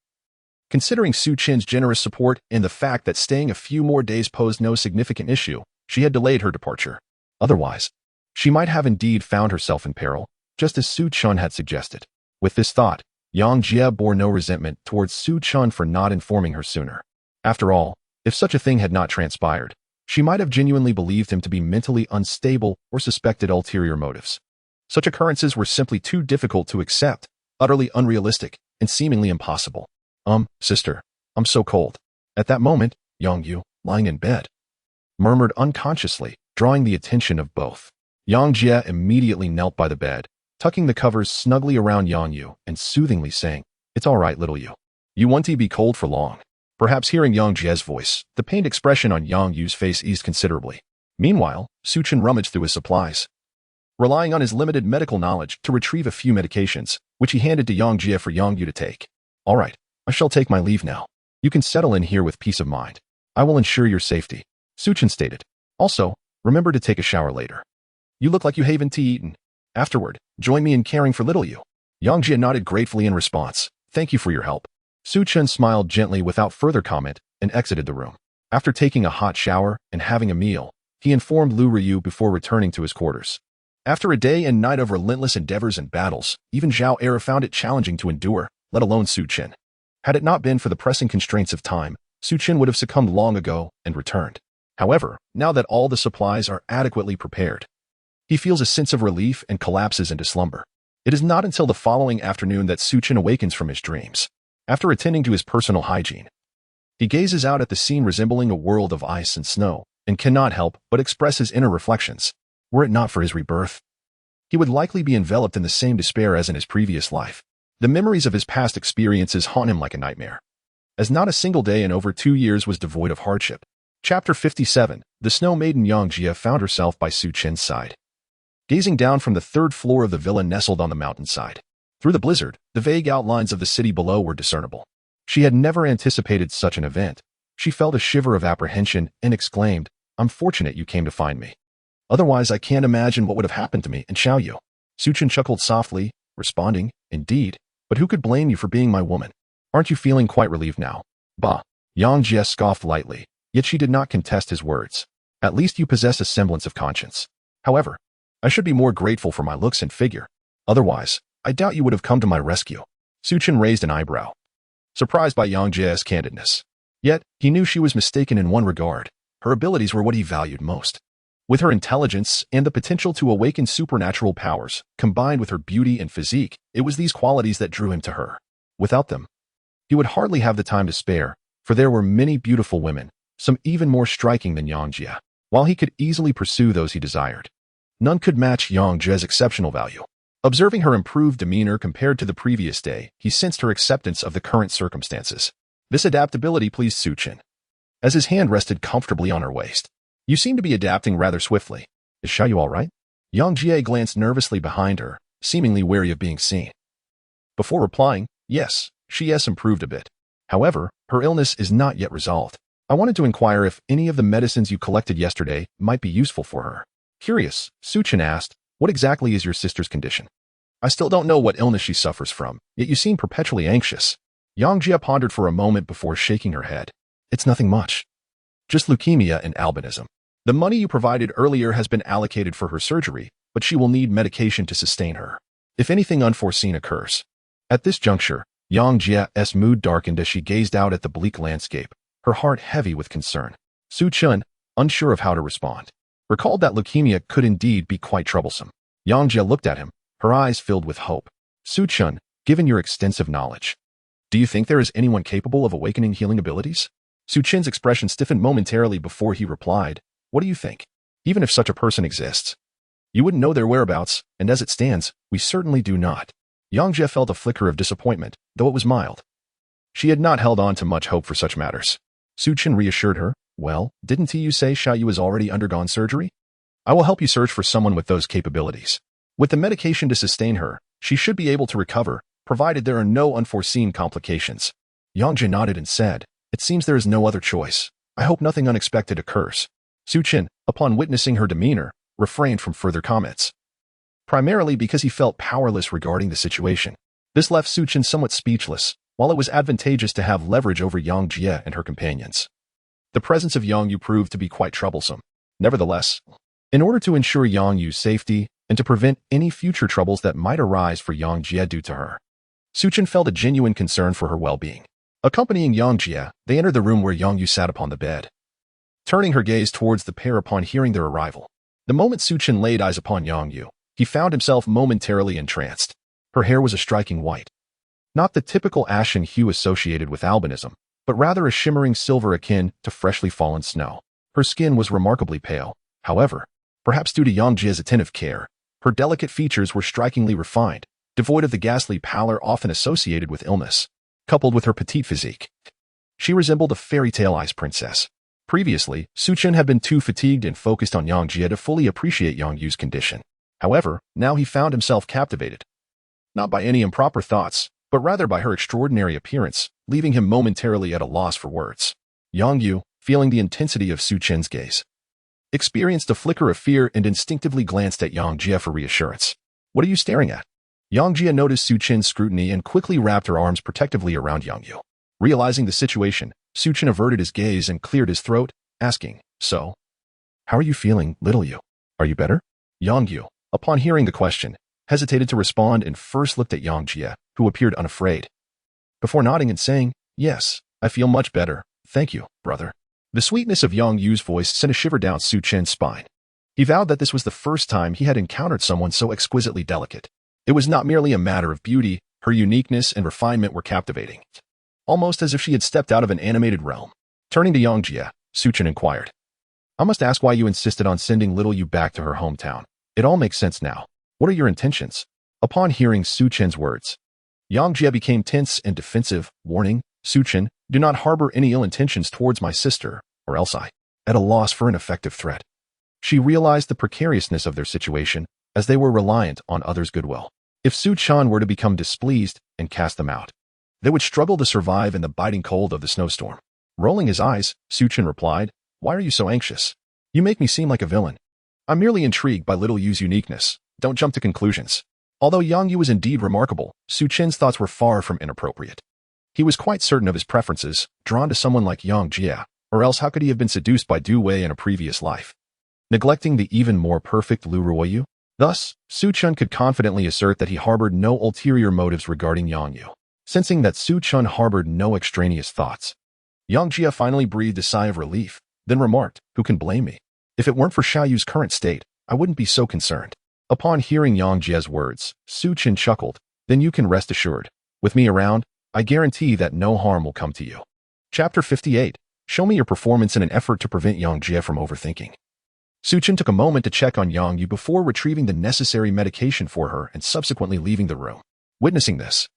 considering Su Chen's generous support and the fact that staying a few more days posed no significant issue, she had delayed her departure. Otherwise, she might have indeed found herself in peril, just as Su Chen had suggested. With this thought, Yang Jie bore no resentment towards Su Chen for not informing her sooner. After all, if such a thing had not transpired, she might have genuinely believed him to be mentally unstable or suspected ulterior motives. Such occurrences were simply too difficult to accept, utterly unrealistic, and seemingly impossible. Sister, I'm so cold." At that moment, Yang Yu, lying in bed, murmured unconsciously, drawing the attention of both. Yang Jie immediately knelt by the bed, tucking the covers snugly around Yang Yu and soothingly saying, "It's all right, little Yu. You won't be cold for long." Perhaps hearing Yang Jie's voice, the pained expression on Yang Yu's face eased considerably. Meanwhile, Su Chen rummaged through his supplies, relying on his limited medical knowledge to retrieve a few medications, which he handed to Yang Jie for Yang Yu to take. "All right, I shall take my leave now. You can settle in here with peace of mind. I will ensure your safety," Su Chen stated. "Also, remember to take a shower later. You look like you haven't tea eaten. Afterward, join me in caring for little Yu." Yang Jie nodded gratefully in response. "Thank you for your help." Su Chen smiled gently without further comment and exited the room. After taking a hot shower and having a meal, he informed Lu Ryu before returning to his quarters. After a day and night of relentless endeavors and battles, even Zhao Era found it challenging to endure, let alone Su Chen. Had it not been for the pressing constraints of time, Su Chen would have succumbed long ago and returned. However, now that all the supplies are adequately prepared, he feels a sense of relief and collapses into slumber. It is not until the following afternoon that Su Chen awakens from his dreams. After attending to his personal hygiene, he gazes out at the scene resembling a world of ice and snow, and cannot help but express his inner reflections. Were it not for his rebirth, he would likely be enveloped in the same despair as in his previous life. The memories of his past experiences haunt him like a nightmare, as not a single day in over 2 years was devoid of hardship. Chapter 57. The Snow Maiden. Yang Jie found herself by Su Chen's side, gazing down from the 3rd floor of the villa nestled on the mountainside. Through the blizzard, the vague outlines of the city below were discernible. She had never anticipated such an event. She felt a shiver of apprehension and exclaimed, "I'm fortunate you came to find me. Otherwise, I can't imagine what would have happened to me and Xiaoyu." Su Chen chuckled softly, responding, "Indeed, but who could blame you for being my woman? Aren't you feeling quite relieved now?" "Bah." Yang Jie scoffed lightly, yet she did not contest his words. "At least you possess a semblance of conscience. However, I should be more grateful for my looks and figure. Otherwise, I doubt you would have come to my rescue." Su Chen raised an eyebrow, surprised by Yang Jie's candidness. Yet, he knew she was mistaken in one regard. Her abilities were what he valued most. With her intelligence and the potential to awaken supernatural powers, combined with her beauty and physique, it was these qualities that drew him to her. Without them, he would hardly have the time to spare, for there were many beautiful women, some even more striking than Yang Jie. While he could easily pursue those he desired, none could match Yang Jie's exceptional value. Observing her improved demeanor compared to the previous day, he sensed her acceptance of the current circumstances. This adaptability pleased Su Chen, as his hand rested comfortably on her waist. "You seem to be adapting rather swiftly. Is Xiaoyu all right?" Yang Jie glanced nervously behind her, seemingly wary of being seen. Before replying, "Yes, she has improved a bit. However, her illness is not yet resolved. I wanted to inquire if any of the medicines you collected yesterday might be useful for her." Curious, Su Chen asked, "What exactly is your sister's condition?" "I still don't know what illness she suffers from, yet you seem perpetually anxious." Yang Jie pondered for a moment before shaking her head. "It's nothing much. Just leukemia and albinism. The money you provided earlier has been allocated for her surgery, but she will need medication to sustain her if anything unforeseen occurs." At this juncture, Yang Jie's mood darkened as she gazed out at the bleak landscape, her heart heavy with concern. Su Chen, unsure of how to respond, recalled that leukemia could indeed be quite troublesome. Yang Jie looked at him, her eyes filled with hope. "Su Chen, given your extensive knowledge, Do you think there is anyone capable of awakening healing abilities? Su Chen's expression stiffened momentarily before he replied, what do you think? Even if such a person exists, you wouldn't know their whereabouts, and as it stands, we certainly do not. Yang Jie felt a flicker of disappointment, though it was mild. She had not held on to much hope for such matters. Su Chen reassured her, well, didn't you say Xiaoyu has already undergone surgery? I will help you search for someone with those capabilities. With the medication to sustain her, she should be able to recover, provided there are no unforeseen complications. Yang Jie nodded and said, it seems there is no other choice. I hope nothing unexpected occurs. Su Chen, upon witnessing her demeanor, refrained from further comments. Primarily because he felt powerless regarding the situation. This left Su Chen somewhat speechless, while it was advantageous to have leverage over Yang Jie and her companions. The presence of Yang Yu proved to be quite troublesome. Nevertheless, in order to ensure Yang Yu's safety and to prevent any future troubles that might arise for Yang Jie due to her, Su Chen felt a genuine concern for her well-being. Accompanying Yang Jie, they entered the room where Yang Yu sat upon the bed. Turning her gaze towards the pair upon hearing their arrival, the moment Su Chen laid eyes upon Yang Yu, he found himself momentarily entranced. Her hair was a striking white. Not the typical ashen hue associated with albinism, but rather a shimmering silver akin to freshly fallen snow. Her skin was remarkably pale. However, perhaps due to Yang Jie's attentive care, her delicate features were strikingly refined, devoid of the ghastly pallor often associated with illness. Coupled with her petite physique, she resembled a fairy tale ice princess. Previously, Su Chen had been too fatigued and focused on Yang Jie to fully appreciate Yang Yu's condition. However, now he found himself captivated. Not by any improper thoughts, but rather by her extraordinary appearance, leaving him momentarily at a loss for words. Yang Yu, feeling the intensity of Su Chen's gaze, experienced a flicker of fear and instinctively glanced at Yang Jie for reassurance. What are you staring at? Yang Jie noticed Su Chen's scrutiny and quickly wrapped her arms protectively around Yang Yu. Realizing the situation, Su Chen averted his gaze and cleared his throat, asking, so, how are you feeling, little Yu? Are you better? Yang Yu, upon hearing the question, hesitated to respond and first looked at Yang Jie, who appeared unafraid. Before nodding and saying, yes, I feel much better, thank you, brother. The sweetness of Yang Yu's voice sent a shiver down Su Chen's spine. He vowed that this was the first time he had encountered someone so exquisitely delicate. It was not merely a matter of beauty, her uniqueness and refinement were captivating. Almost as if she had stepped out of an animated realm. Turning to Yang Jie, Su Chen inquired, I must ask why you insisted on sending little Yu back to her hometown. It all makes sense now. What are your intentions? Upon hearing Su Chen's words, Yang Jie became tense and defensive, warning, Su Chen, do not harbor any ill intentions towards my sister, or else I, at a loss for an effective threat. She realized the precariousness of their situation, as they were reliant on others' goodwill. If Su Chen were to become displeased and cast them out, they would struggle to survive in the biting cold of the snowstorm. Rolling his eyes, Su Chen replied, why are you so anxious? You make me seem like a villain. I'm merely intrigued by little Yu's uniqueness. Don't jump to conclusions. Although Yang Yu was indeed remarkable, Su Chen's thoughts were far from inappropriate. He was quite certain of his preferences, drawn to someone like Yang Jie, or else how could he have been seduced by Du Wei in a previous life? Neglecting the even more perfect Lu Ruoyu? Thus, Su Chen could confidently assert that he harbored no ulterior motives regarding Yang Yu. Sensing that Su Chen harbored no extraneous thoughts, Yang Jie finally breathed a sigh of relief, then remarked, who can blame me? If it weren't for Xiaoyu's current state, I wouldn't be so concerned. Upon hearing Yang Jie's words, Su Chen chuckled, then you can rest assured. With me around, I guarantee that no harm will come to you. Chapter 58. Show me your performance in an effort to prevent Yang Jie from overthinking. Su Chen took a moment to check on Yang Yu before retrieving the necessary medication for her and subsequently leaving the room. Witnessing this,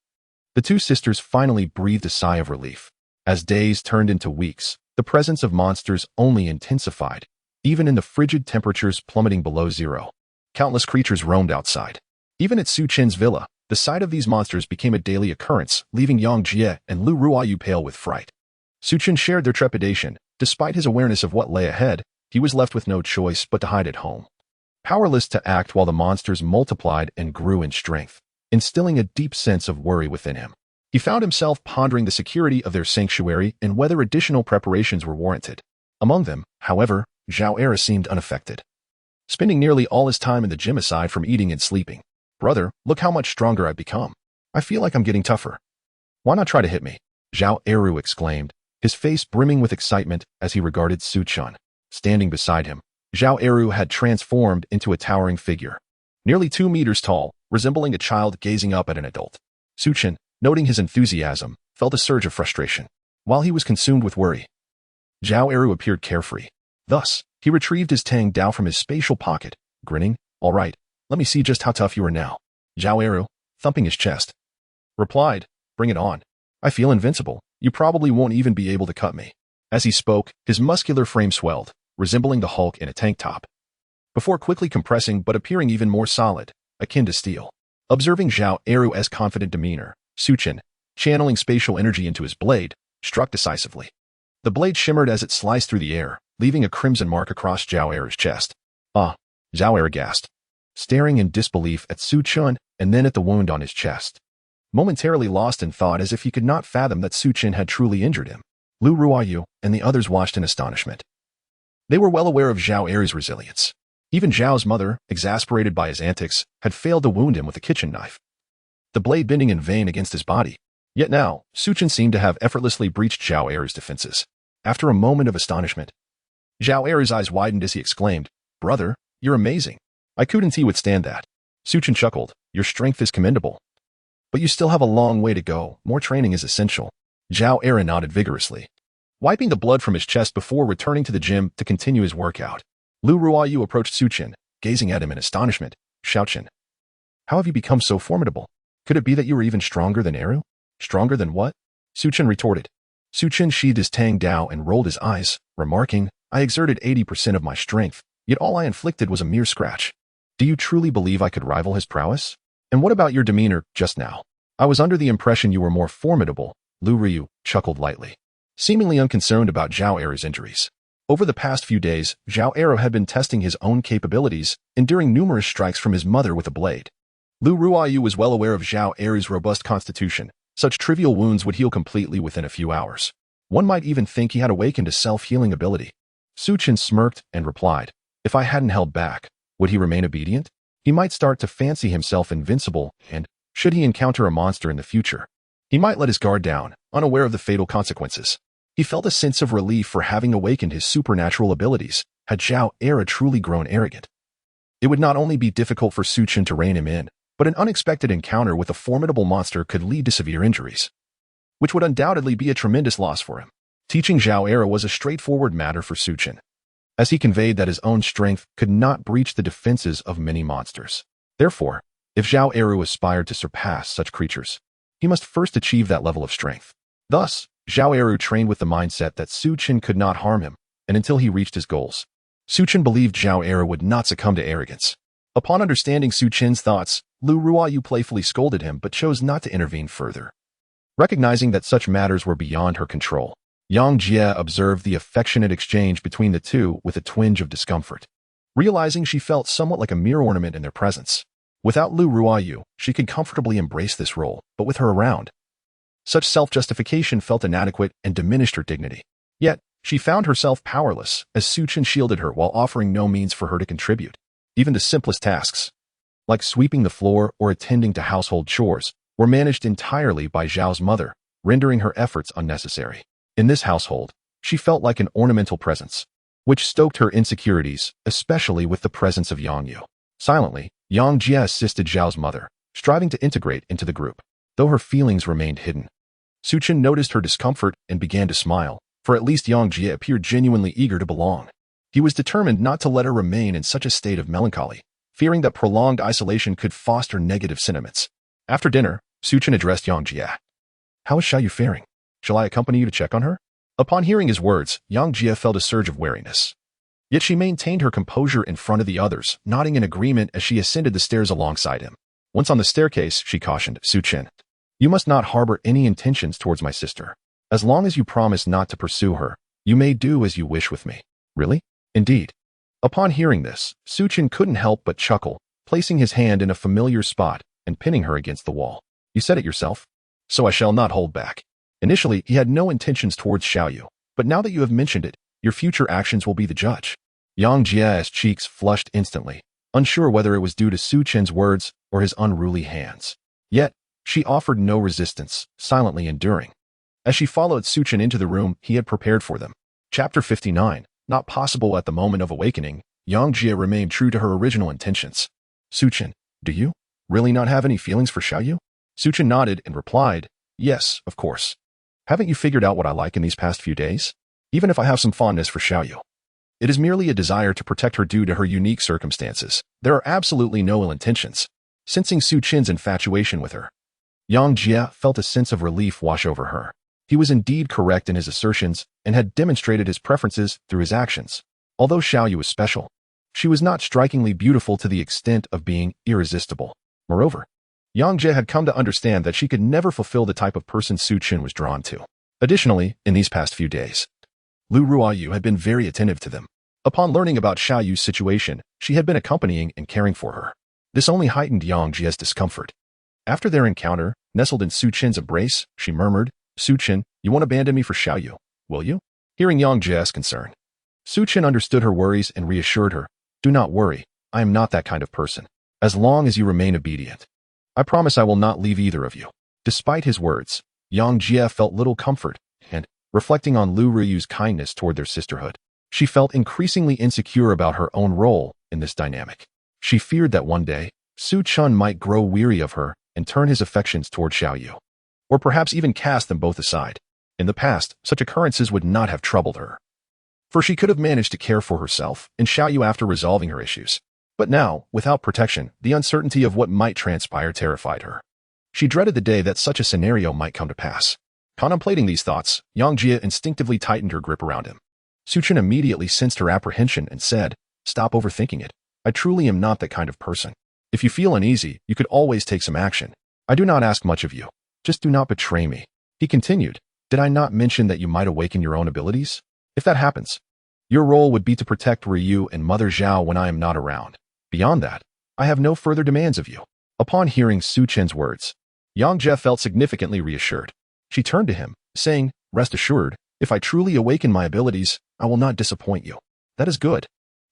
the two sisters finally breathed a sigh of relief. As days turned into weeks, the presence of monsters only intensified, even in the frigid temperatures plummeting below zero. Countless creatures roamed outside. Even at Su Chen's villa, the sight of these monsters became a daily occurrence, leaving Yang Jie and Lu Ruoyu pale with fright. Su Chen shared their trepidation. Despite his awareness of what lay ahead, he was left with no choice but to hide at home. Powerless to act while the monsters multiplied and grew in strength, instilling a deep sense of worry within him. He found himself pondering the security of their sanctuary and whether additional preparations were warranted. Among them, however, Zhao Era seemed unaffected, spending nearly all his time in the gym aside from eating and sleeping. Brother, look how much stronger I've become. I feel like I'm getting tougher. Why not try to hit me? Zhao Eru exclaimed, his face brimming with excitement as he regarded Su Chen. Standing beside him, Zhao Eru had transformed into a towering figure, nearly 2 meters tall, resembling a child gazing up at an adult. Su Chen, noting his enthusiasm, felt a surge of frustration. While he was consumed with worry, Zhao Eru appeared carefree. Thus, he retrieved his Tang Dao from his spatial pocket, grinning. "All right, let me see just how tough you are now." Zhao Eru, thumping his chest, replied, "Bring it on. I feel invincible. You probably won't even be able to cut me." As he spoke, his muscular frame swelled, resembling the Hulk in a tank top, before quickly compressing but appearing even more solid, akin to steel. Observing Zhao Eru's confident demeanor, Su Chen, channeling spatial energy into his blade, struck decisively. The blade shimmered as it sliced through the air, leaving a crimson mark across Zhao Eru's chest. "Ah!" Zhao Eru gasped, staring in disbelief at Su Chen and then at the wound on his chest, momentarily lost in thought as if he could not fathom that Su Chen had truly injured him. Lu Ruoyu and the others watched in astonishment. They were well aware of Zhao Eru's resilience. Even Zhao's mother, exasperated by his antics, had failed to wound him with a kitchen knife, the blade bending in vain against his body. Yet now, Su Chen seemed to have effortlessly breached Zhao Eru's defenses. After a moment of astonishment, Zhao Eru's eyes widened as he exclaimed, "Brother, you're amazing. I couldn't withstand that." Su Chen chuckled, "Your strength is commendable. But you still have a long way to go. More training is essential." Zhao Eru nodded vigorously, wiping the blood from his chest before returning to the gym to continue his workout. Lu Ruoyu approached Su Chen, gazing at him in astonishment. "Xiao Chen, how have you become so formidable? Could it be that you were even stronger than Eru?" "Stronger than what?" Su Chen retorted. Su Chen sheathed his Tang Dao and rolled his eyes, remarking, "I exerted 80% of my strength, yet all I inflicted was a mere scratch. Do you truly believe I could rival his prowess? And what about your demeanor just now? I was under the impression you were more formidable." Lu Ryu chuckled lightly, seemingly unconcerned about Zhao Eru's injuries. Over the past few days, Zhao Eru had been testing his own capabilities, enduring numerous strikes from his mother with a blade. Lu Ruoyu was well aware of Zhao Eru's robust constitution. Such trivial wounds would heal completely within a few hours. One might even think he had awakened a self-healing ability. Su Chen smirked and replied, "If I hadn't held back, would he remain obedient? He might start to fancy himself invincible, and, should he encounter a monster in the future, he might let his guard down, unaware of the fatal consequences." He felt a sense of relief for having awakened his supernatural abilities. Had Zhao Eru truly grown arrogant, it would not only be difficult for Su Chen to rein him in, but an unexpected encounter with a formidable monster could lead to severe injuries, which would undoubtedly be a tremendous loss for him. Teaching Zhao Eru was a straightforward matter for Su Chen, as he conveyed that his own strength could not breach the defenses of many monsters. Therefore, if Zhao Eru aspired to surpass such creatures, he must first achieve that level of strength. Thus, Zhao Eru trained with the mindset that Su Chen could not harm him, and until he reached his goals, Su Chen believed Zhao Eru would not succumb to arrogance. Upon understanding Su Chen's thoughts, Lu Ruoyu playfully scolded him but chose not to intervene further. Recognizing that such matters were beyond her control, Yang Jie observed the affectionate exchange between the two with a twinge of discomfort, realizing she felt somewhat like a mere ornament in their presence. Without Lu Ruoyu, she could comfortably embrace this role, but with her around, such self-justification felt inadequate and diminished her dignity. Yet, she found herself powerless as Su Chen shielded her while offering no means for her to contribute. Even the simplest tasks, like sweeping the floor or attending to household chores, were managed entirely by Zhao's mother, rendering her efforts unnecessary. In this household, she felt like an ornamental presence, which stoked her insecurities, especially with the presence of Yang Yu. Silently, Yang Jie assisted Zhao's mother, striving to integrate into the group, though her feelings remained hidden. Su Chen noticed her discomfort and began to smile, for at least Yang Jie appeared genuinely eager to belong. He was determined not to let her remain in such a state of melancholy, fearing that prolonged isolation could foster negative sentiments. After dinner, Su Chen addressed Yang Jie. "How is Xiaoyu faring? Shall I accompany you to check on her?" Upon hearing his words, Yang Jie felt a surge of wariness. Yet she maintained her composure in front of the others, nodding in agreement as she ascended the stairs alongside him. Once on the staircase, she cautioned, "Su Chen, you must not harbor any intentions towards my sister. As long as you promise not to pursue her, you may do as you wish with me." "Really?" "Indeed." Upon hearing this, Su Chen couldn't help but chuckle, placing his hand in a familiar spot and pinning her against the wall. "You said it yourself, so I shall not hold back." Initially, he had no intentions towards Xiaoyu, but now that you have mentioned it, your future actions will be the judge. Yang Jie's cheeks flushed instantly, unsure whether it was due to Su Chen's words or his unruly hands. Yet, she offered no resistance, silently enduring, as she followed Su Chen into the room he had prepared for them. Chapter 59. Not possible at the moment of awakening, Yang Jie remained true to her original intentions. "Su Chen, do you really not have any feelings for Xiaoyu?" Su Chen nodded and replied, "Yes, of course. Haven't you figured out what I like in these past few days? Even if I have some fondness for Xiaoyu, it is merely a desire to protect her due to her unique circumstances. There are absolutely no ill intentions. Sensing Su Chen's infatuation with her, Yang Jie felt a sense of relief wash over her. He was indeed correct in his assertions and had demonstrated his preferences through his actions. Although Xiaoyu was special, she was not strikingly beautiful to the extent of being irresistible. Moreover, Yang Jie had come to understand that she could never fulfill the type of person Su Chen was drawn to. Additionally, in these past few days, Lu Ruoyu had been very attentive to them. Upon learning about Xiaoyu's situation, she had been accompanying and caring for her. This only heightened Yang Jie's discomfort. After their encounter, nestled in Su Chen's embrace, she murmured, "Su Chen, you won't abandon me for Xiaoyu, will you?" Hearing Yang Jie's concern, Su Chen understood her worries and reassured her, "Do not worry, I am not that kind of person. As long as you remain obedient, I promise I will not leave either of you." Despite his words, Yang Jie felt little comfort, and, reflecting on Lu Ruyu's kindness toward their sisterhood, she felt increasingly insecure about her own role in this dynamic. She feared that one day, Su Chen might grow weary of her and turn his affections toward Xiaoyu, or perhaps even cast them both aside. In the past, such occurrences would not have troubled her, for she could have managed to care for herself and Xiaoyu after resolving her issues. But now, without protection, the uncertainty of what might transpire terrified her. She dreaded the day that such a scenario might come to pass. Contemplating these thoughts, Yang Jie instinctively tightened her grip around him. Su Chen immediately sensed her apprehension and said, "Stop overthinking it. I truly am not that kind of person. If you feel uneasy, you could always take some action. I do not ask much of you. Just do not betray me." He continued, "Did I not mention that you might awaken your own abilities? If that happens, your role would be to protect Ryu and Mother Zhao when I am not around. Beyond that, I have no further demands of you." Upon hearing Su Chen's words, Yang Jie felt significantly reassured. She turned to him, saying, "Rest assured, if I truly awaken my abilities, I will not disappoint you." "That is good."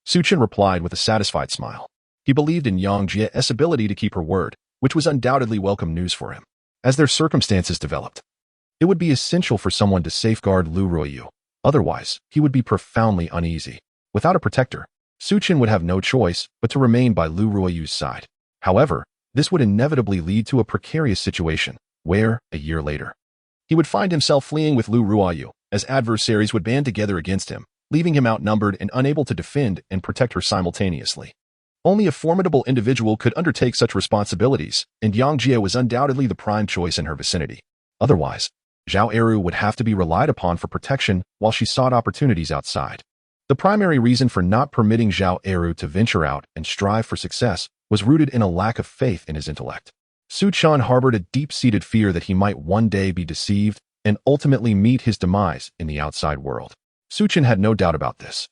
Su Chen replied with a satisfied smile. He believed in Yang Jie's ability to keep her word, which was undoubtedly welcome news for him. As their circumstances developed, it would be essential for someone to safeguard Lu Ruoyu. Otherwise, he would be profoundly uneasy. Without a protector, Su Chen would have no choice but to remain by Lu Ruoyu's side. However, this would inevitably lead to a precarious situation, where, a year later, he would find himself fleeing with Lu Ruoyu, as adversaries would band together against him, leaving him outnumbered and unable to defend and protect her simultaneously. Only a formidable individual could undertake such responsibilities, and Yang Jie was undoubtedly the prime choice in her vicinity. Otherwise, Zhao Eru would have to be relied upon for protection while she sought opportunities outside. The primary reason for not permitting Zhao Eru to venture out and strive for success was rooted in a lack of faith in his intellect. Su Chen harbored a deep-seated fear that he might one day be deceived and ultimately meet his demise in the outside world. Su Chen had no doubt about this.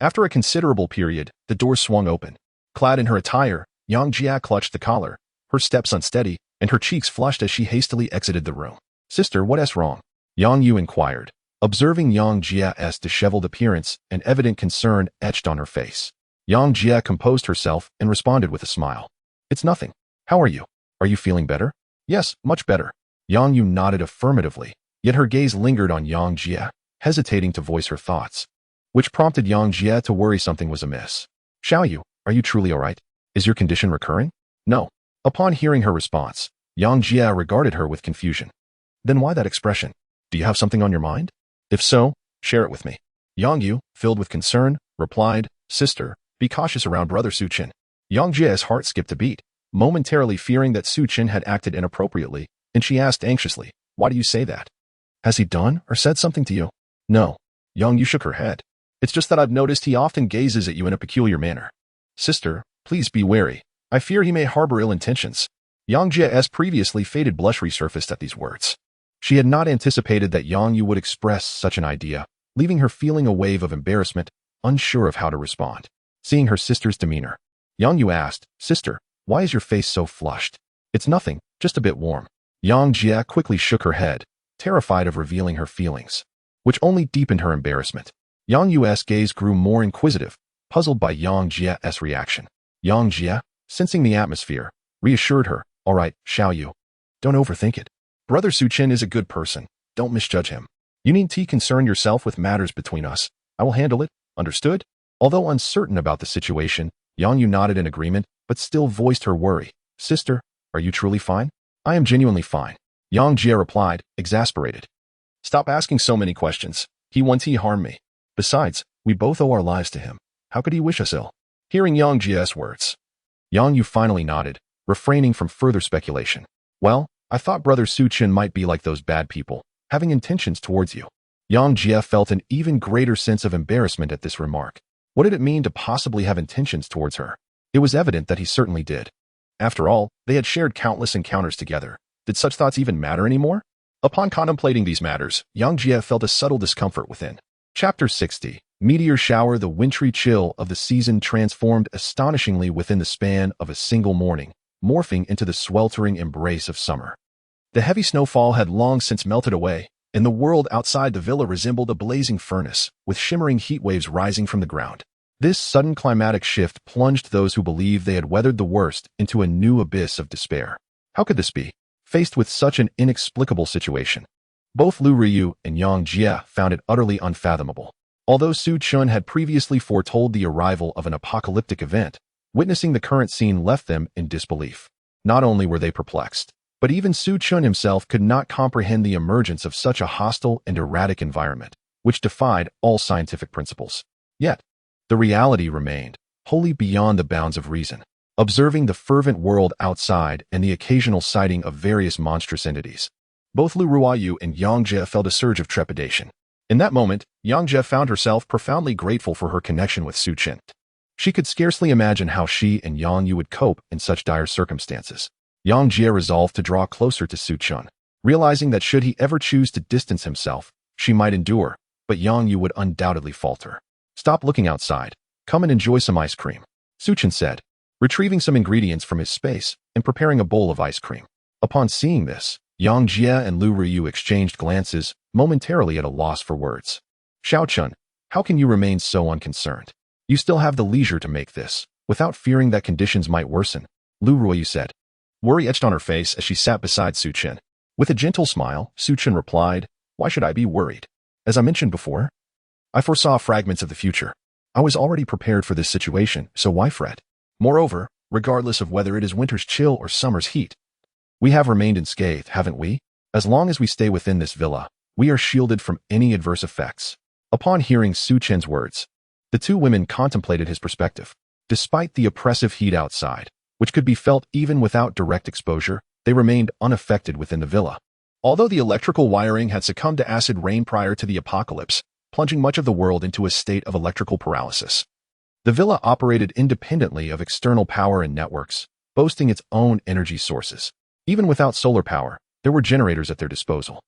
After a considerable period, the door swung open. Clad in her attire, Yang Jie clutched the collar, her steps unsteady, and her cheeks flushed as she hastily exited the room. "Sister, what's wrong?" Yang Yu inquired, observing Yang Jie's disheveled appearance and evident concern etched on her face. Yang Jie composed herself and responded with a smile. "It's nothing. How are you? Are you feeling better?" "Yes, much better." Yang Yu nodded affirmatively, yet her gaze lingered on Yang Jie, hesitating to voice her thoughts, which prompted Yang Jie to worry something was amiss. "Xiaoyu, are you truly all right? Is your condition recurring?" "No." Upon hearing her response, Yang Jie regarded her with confusion. "Then why that expression? Do you have something on your mind? If so, share it with me." Yang Yu, filled with concern, replied, "Sister, be cautious around brother Su Chen." Yang Jie's heart skipped a beat, momentarily fearing that Su Chen had acted inappropriately, and she asked anxiously, "Why do you say that? Has he done or said something to you?" "No." Yang Yu shook her head. "It's just that I've noticed he often gazes at you in a peculiar manner." "Sister, please be wary. I fear he may harbor ill intentions." Yang Jie's previously faded blush resurfaced at these words. She had not anticipated that Yang Yu would express such an idea, leaving her feeling a wave of embarrassment, unsure of how to respond. Seeing her sister's demeanor, Yang Yu asked, "Sister, why is your face so flushed?" "It's nothing, just a bit warm." Yang Jie quickly shook her head, terrified of revealing her feelings, which only deepened her embarrassment. Yang Yu's gaze grew more inquisitive, puzzled by Yang Jie's reaction. Yang Jie, sensing the atmosphere, reassured her, "All right, Xiaoyu, don't overthink it. Brother Su Chen is a good person. Don't misjudge him. You needn't concern yourself with matters between us. I will handle it, understood?" Although uncertain about the situation, Yang Yu nodded in agreement, but still voiced her worry. "Sister, are you truly fine?" "I am genuinely fine," Yang Jie replied, exasperated. Stop asking so many questions. He harmed me. Besides, we both owe our lives to him. How could he wish us ill? Hearing Yang Jie's words, Yang Yu finally nodded, refraining from further speculation. Well, I thought brother Su Chen might be like those bad people, having intentions towards you. Yang Jie felt an even greater sense of embarrassment at this remark. What did it mean to possibly have intentions towards her? It was evident that he certainly did. After all, they had shared countless encounters together. Did such thoughts even matter anymore? Upon contemplating these matters, Yang Jie felt a subtle discomfort within. Chapter 60. Meteor shower. The wintry chill of the season transformed astonishingly within the span of a single morning, morphing into the sweltering embrace of summer. The heavy snowfall had long since melted away, and the world outside the villa resembled a blazing furnace, with shimmering heat waves rising from the ground. This sudden climatic shift plunged those who believed they had weathered the worst into a new abyss of despair. How could this be? Faced with such an inexplicable situation, both Lu Ryu and Yang Jie found it utterly unfathomable. Although Su Chen had previously foretold the arrival of an apocalyptic event, witnessing the current scene left them in disbelief. Not only were they perplexed, but even Su Chen himself could not comprehend the emergence of such a hostile and erratic environment, which defied all scientific principles. Yet, the reality remained, wholly beyond the bounds of reason. Observing the fervent world outside and the occasional sighting of various monstrous entities, both Lu Ruoyu and Yang Jie felt a surge of trepidation. In that moment, Yang Jie found herself profoundly grateful for her connection with Su Chen. She could scarcely imagine how she and Yang Yu would cope in such dire circumstances. Yang Jie resolved to draw closer to Su Chen, realizing that should he ever choose to distance himself, she might endure, but Yang Yu would undoubtedly falter. Stop looking outside. Come and enjoy some ice cream, Su Chen said, retrieving some ingredients from his space and preparing a bowl of ice cream. Upon seeing this, Yang Jie and Lu Ryu exchanged glances, momentarily at a loss for words. Xiao Chun, how can you remain so unconcerned? You still have the leisure to make this, without fearing that conditions might worsen, Lu Ryu said. Worry etched on her face as she sat beside Su Chen. With a gentle smile, Su Chen replied, Why should I be worried? As I mentioned before, I foresaw fragments of the future. I was already prepared for this situation, so why fret? Moreover, regardless of whether it is winter's chill or summer's heat, we have remained unscathed, haven't we? As long as we stay within this villa, we are shielded from any adverse effects. Upon hearing Su Chen's words, the two women contemplated his perspective. Despite the oppressive heat outside, which could be felt even without direct exposure, they remained unaffected within the villa. Although the electrical wiring had succumbed to acid rain prior to the apocalypse, plunging much of the world into a state of electrical paralysis, the villa operated independently of external power and networks, boasting its own energy sources. Even without solar power, there were generators at their disposal.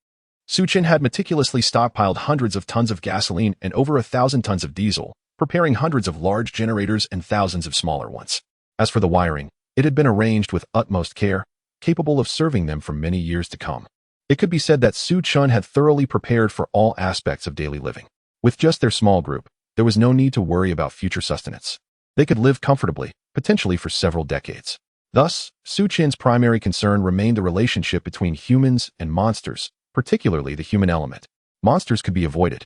Su Chen had meticulously stockpiled hundreds of tons of gasoline and over 1,000 tons of diesel, preparing hundreds of large generators and thousands of smaller ones. As for the wiring, it had been arranged with utmost care, capable of serving them for many years to come. It could be said that Su Chen had thoroughly prepared for all aspects of daily living. With just their small group, there was no need to worry about future sustenance. They could live comfortably, potentially for several decades. Thus, Su Chen's primary concern remained the relationship between humans and monsters, particularly the human element. Monsters could be avoided,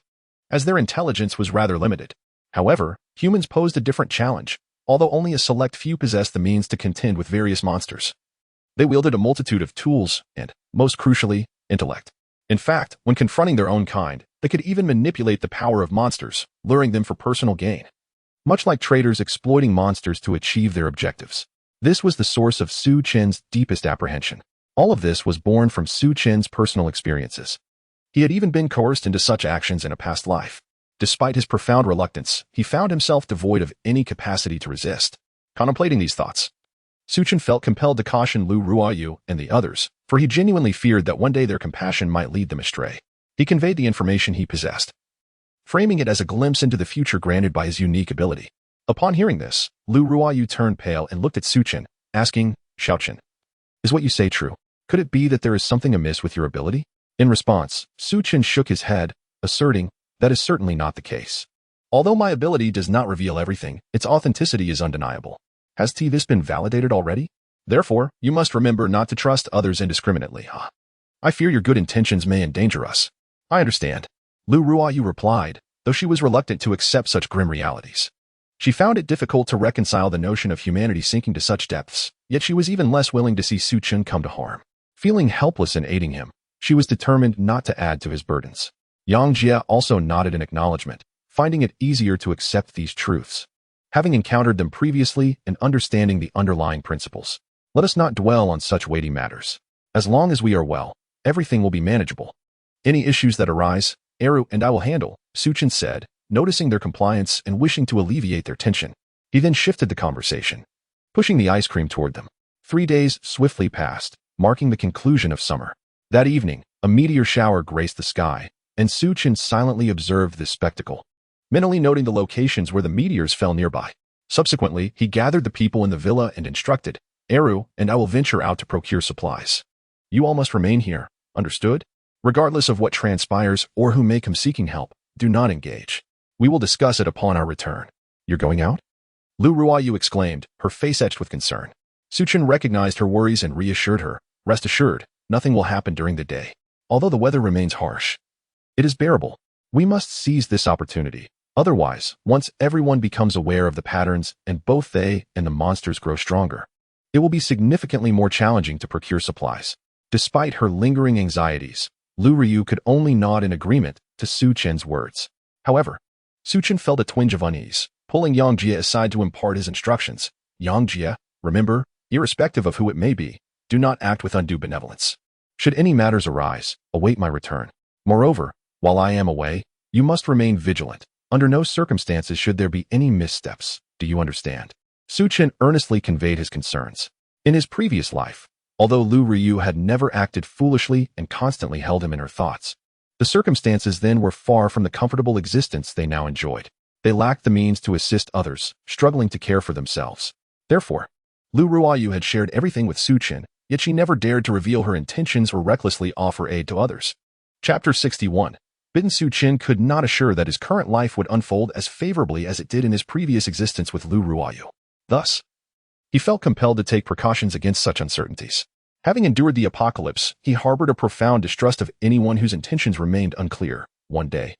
as their intelligence was rather limited. However, humans posed a different challenge, although only a select few possessed the means to contend with various monsters. They wielded a multitude of tools and, most crucially, intellect. In fact, when confronting their own kind, they could even manipulate the power of monsters, luring them for personal gain. Much like traders exploiting monsters to achieve their objectives. This was the source of Su Chen's deepest apprehension. All of this was born from Su Chen's personal experiences. He had even been coerced into such actions in a past life. Despite his profound reluctance, he found himself devoid of any capacity to resist. Contemplating these thoughts, Su Chen felt compelled to caution Lu Ruoyu and the others, for he genuinely feared that one day their compassion might lead them astray. He conveyed the information he possessed, framing it as a glimpse into the future granted by his unique ability. Upon hearing this, Lu Ruoyu turned pale and looked at Su Chen, asking, Xiao Chen, is what you say true? Could it be that there is something amiss with your ability? In response, Su Chen shook his head, asserting, that is certainly not the case. Although my ability does not reveal everything, its authenticity is undeniable. Has this been validated already? Therefore, you must remember not to trust others indiscriminately, huh? I fear your good intentions may endanger us. I understand, Lu Ruoyu replied, though she was reluctant to accept such grim realities. She found it difficult to reconcile the notion of humanity sinking to such depths, yet she was even less willing to see Su Chen come to harm. Feeling helpless in aiding him, She was determined not to add to his burdens. Yang Jie also nodded in acknowledgement, finding it easier to accept these truths. Having encountered them previously and understanding the underlying principles, let us not dwell on such weighty matters. As long as we are well, everything will be manageable. Any issues that arise, Eru and I will handle, Su Chen said, noticing their compliance and wishing to alleviate their tension. He then shifted the conversation, pushing the ice cream toward them. 3 days swiftly passed, marking the conclusion of summer. That evening, a meteor shower graced the sky, and Su Chen silently observed this spectacle, mentally noting the locations where the meteors fell nearby. Subsequently, he gathered the people in the villa and instructed, Eru and I will venture out to procure supplies. You all must remain here, understood? Regardless of what transpires or who may come seeking help, do not engage. We will discuss it upon our return. You're going out? Lu Ruoyu exclaimed, her face etched with concern. Su Chen recognized her worries and reassured her, rest assured, nothing will happen during the day. Although the weather remains harsh, it is bearable. We must seize this opportunity. Otherwise, once everyone becomes aware of the patterns and both they and the monsters grow stronger, it will be significantly more challenging to procure supplies. Despite her lingering anxieties, Lu Ryu could only nod in agreement to Su Chen's words. However, Su Chen felt a twinge of unease, pulling Yang Jie aside to impart his instructions. Yang Jie, remember, irrespective of who it may be, do not act with undue benevolence. Should any matters arise, await my return. Moreover, while I am away, you must remain vigilant. Under no circumstances should there be any missteps. Do you understand? Su Chen earnestly conveyed his concerns. In his previous life, although Lu Ryu had never acted foolishly and constantly held him in her thoughts, the circumstances then were far from the comfortable existence they now enjoyed. They lacked the means to assist others, struggling to care for themselves. Therefore, Lu Ruoyu had shared everything with Su Chen, yet she never dared to reveal her intentions or recklessly offer aid to others. Chapter 61. Bitten Su Chen could not assure that his current life would unfold as favorably as it did in his previous existence with Lu Ruoyu. Thus, he felt compelled to take precautions against such uncertainties. Having endured the apocalypse, he harbored a profound distrust of anyone whose intentions remained unclear. One day,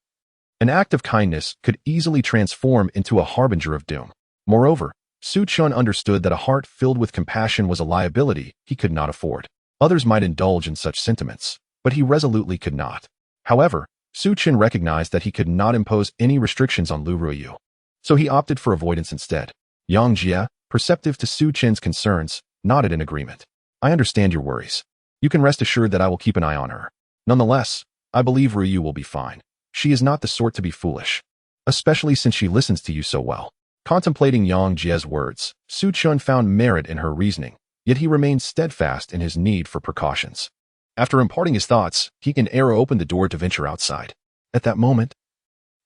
an act of kindness could easily transform into a harbinger of doom. Moreover, Su Chen understood that a heart filled with compassion was a liability he could not afford. Others might indulge in such sentiments, but he resolutely could not. However, Su Chen recognized that he could not impose any restrictions on Lu Ruoyu, so he opted for avoidance instead. Yang Jie, perceptive to Su Chen's concerns, nodded in agreement. I understand your worries. You can rest assured that I will keep an eye on her. Nonetheless, I believe Ryu will be fine. She is not the sort to be foolish, especially since she listens to you so well. Contemplating Yang Jie's words, Su Chen found merit in her reasoning, yet he remained steadfast in his need for precautions. After imparting his thoughts, he and Era opened the door to venture outside. At that moment,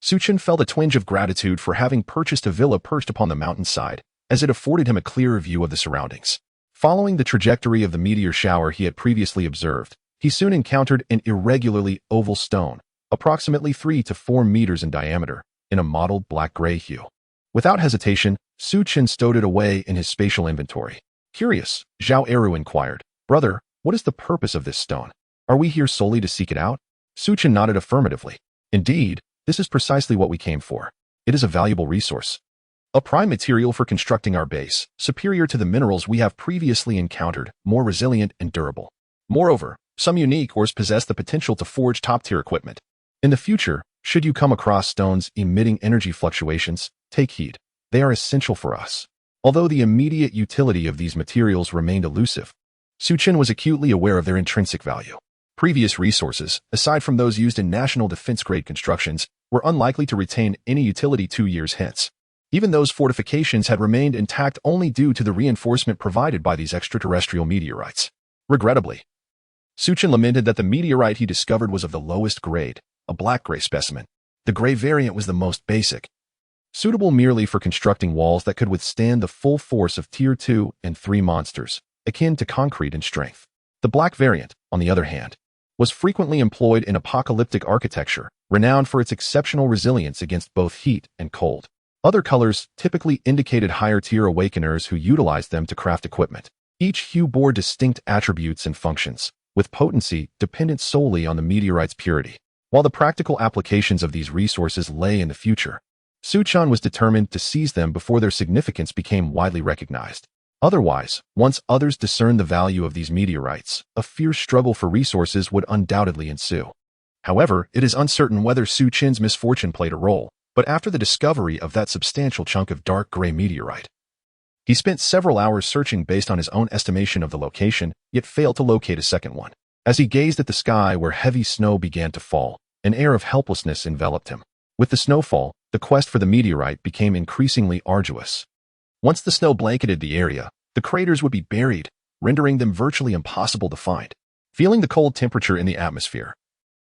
Su Chen felt a twinge of gratitude for having purchased a villa perched upon the mountainside, as it afforded him a clearer view of the surroundings. Following the trajectory of the meteor shower he had previously observed, he soon encountered an irregularly oval stone, approximately 3 to 4 meters in diameter, in a mottled black-gray hue. Without hesitation, Su Chen stowed it away in his spatial inventory. Curious, Zhao Eru inquired, Brother, what is the purpose of this stone? Are we here solely to seek it out? Su Chen nodded affirmatively. Indeed, this is precisely what we came for. It is a valuable resource, a prime material for constructing our base, superior to the minerals we have previously encountered, more resilient and durable. Moreover, some unique ores possess the potential to forge top-tier equipment. In the future, should you come across stones emitting energy fluctuations, take heed. They are essential for us. Although the immediate utility of these materials remained elusive, Su Chen was acutely aware of their intrinsic value. Previous resources, aside from those used in national defense-grade constructions, were unlikely to retain any utility 2 years hence. Even those fortifications had remained intact only due to the reinforcement provided by these extraterrestrial meteorites. Regrettably, Su Chen lamented that the meteorite he discovered was of the lowest grade, a black-gray specimen. The gray variant was the most basic, suitable merely for constructing walls that could withstand the full force of Tier 2 and 3 monsters, akin to concrete in strength. The black variant, on the other hand, was frequently employed in apocalyptic architecture, renowned for its exceptional resilience against both heat and cold. Other colors typically indicated higher-tier awakeners who utilized them to craft equipment. Each hue bore distinct attributes and functions, with potency dependent solely on the meteorite's purity. While the practical applications of these resources lay in the future, Su Chen was determined to seize them before their significance became widely recognized. Otherwise, once others discern the value of these meteorites, a fierce struggle for resources would undoubtedly ensue. However, it is uncertain whether Su Chen's misfortune played a role, but after the discovery of that substantial chunk of dark gray meteorite, he spent several hours searching based on his own estimation of the location, yet failed to locate a second one. As he gazed at the sky where heavy snow began to fall, an air of helplessness enveloped him. With the snowfall, the quest for the meteorite became increasingly arduous. Once the snow blanketed the area, the craters would be buried, rendering them virtually impossible to find. Feeling the cold temperature in the atmosphere,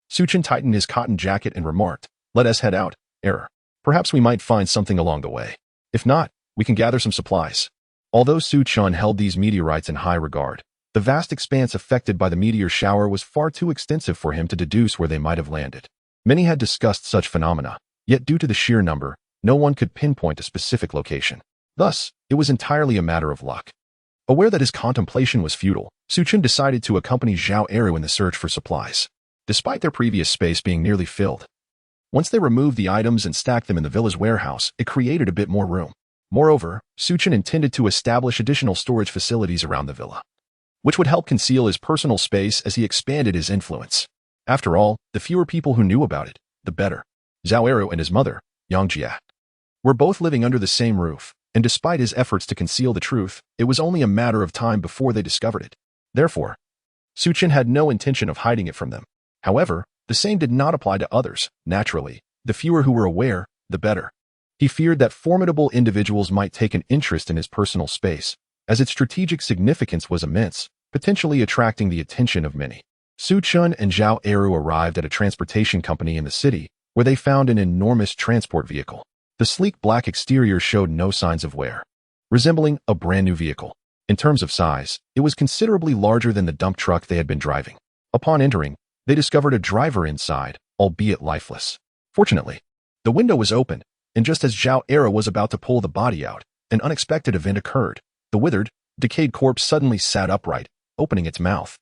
Su Chen tightened his cotton jacket and remarked, "Let us head out, error. Perhaps we might find something along the way. If not, we can gather some supplies." Although Su Chen held these meteorites in high regard, the vast expanse affected by the meteor shower was far too extensive for him to deduce where they might have landed. Many had discussed such phenomena, yet due to the sheer number, no one could pinpoint a specific location. Thus, it was entirely a matter of luck. Aware that his contemplation was futile, Su Chen decided to accompany Zhao Eru in the search for supplies, despite their previous space being nearly filled. Once they removed the items and stacked them in the villa's warehouse, it created a bit more room. Moreover, Su Chen intended to establish additional storage facilities around the villa, which would help conceal his personal space as he expanded his influence. After all, the fewer people who knew about it, the better. Zhao Eru and his mother, Yang Jia, were both living under the same roof, and despite his efforts to conceal the truth, it was only a matter of time before they discovered it. Therefore, Su Chen had no intention of hiding it from them. However, the same did not apply to others. Naturally, the fewer who were aware, the better. He feared that formidable individuals might take an interest in his personal space, as its strategic significance was immense, potentially attracting the attention of many. Su Chen and Zhao Eru arrived at a transportation company in the city, where they found an enormous transport vehicle. The sleek black exterior showed no signs of wear, resembling a brand new vehicle. In terms of size, it was considerably larger than the dump truck they had been driving. Upon entering, they discovered a driver inside, albeit lifeless. Fortunately, the window was open, and just as Zhao Eru was about to pull the body out, an unexpected event occurred. The withered, decayed corpse suddenly sat upright, opening its mouth,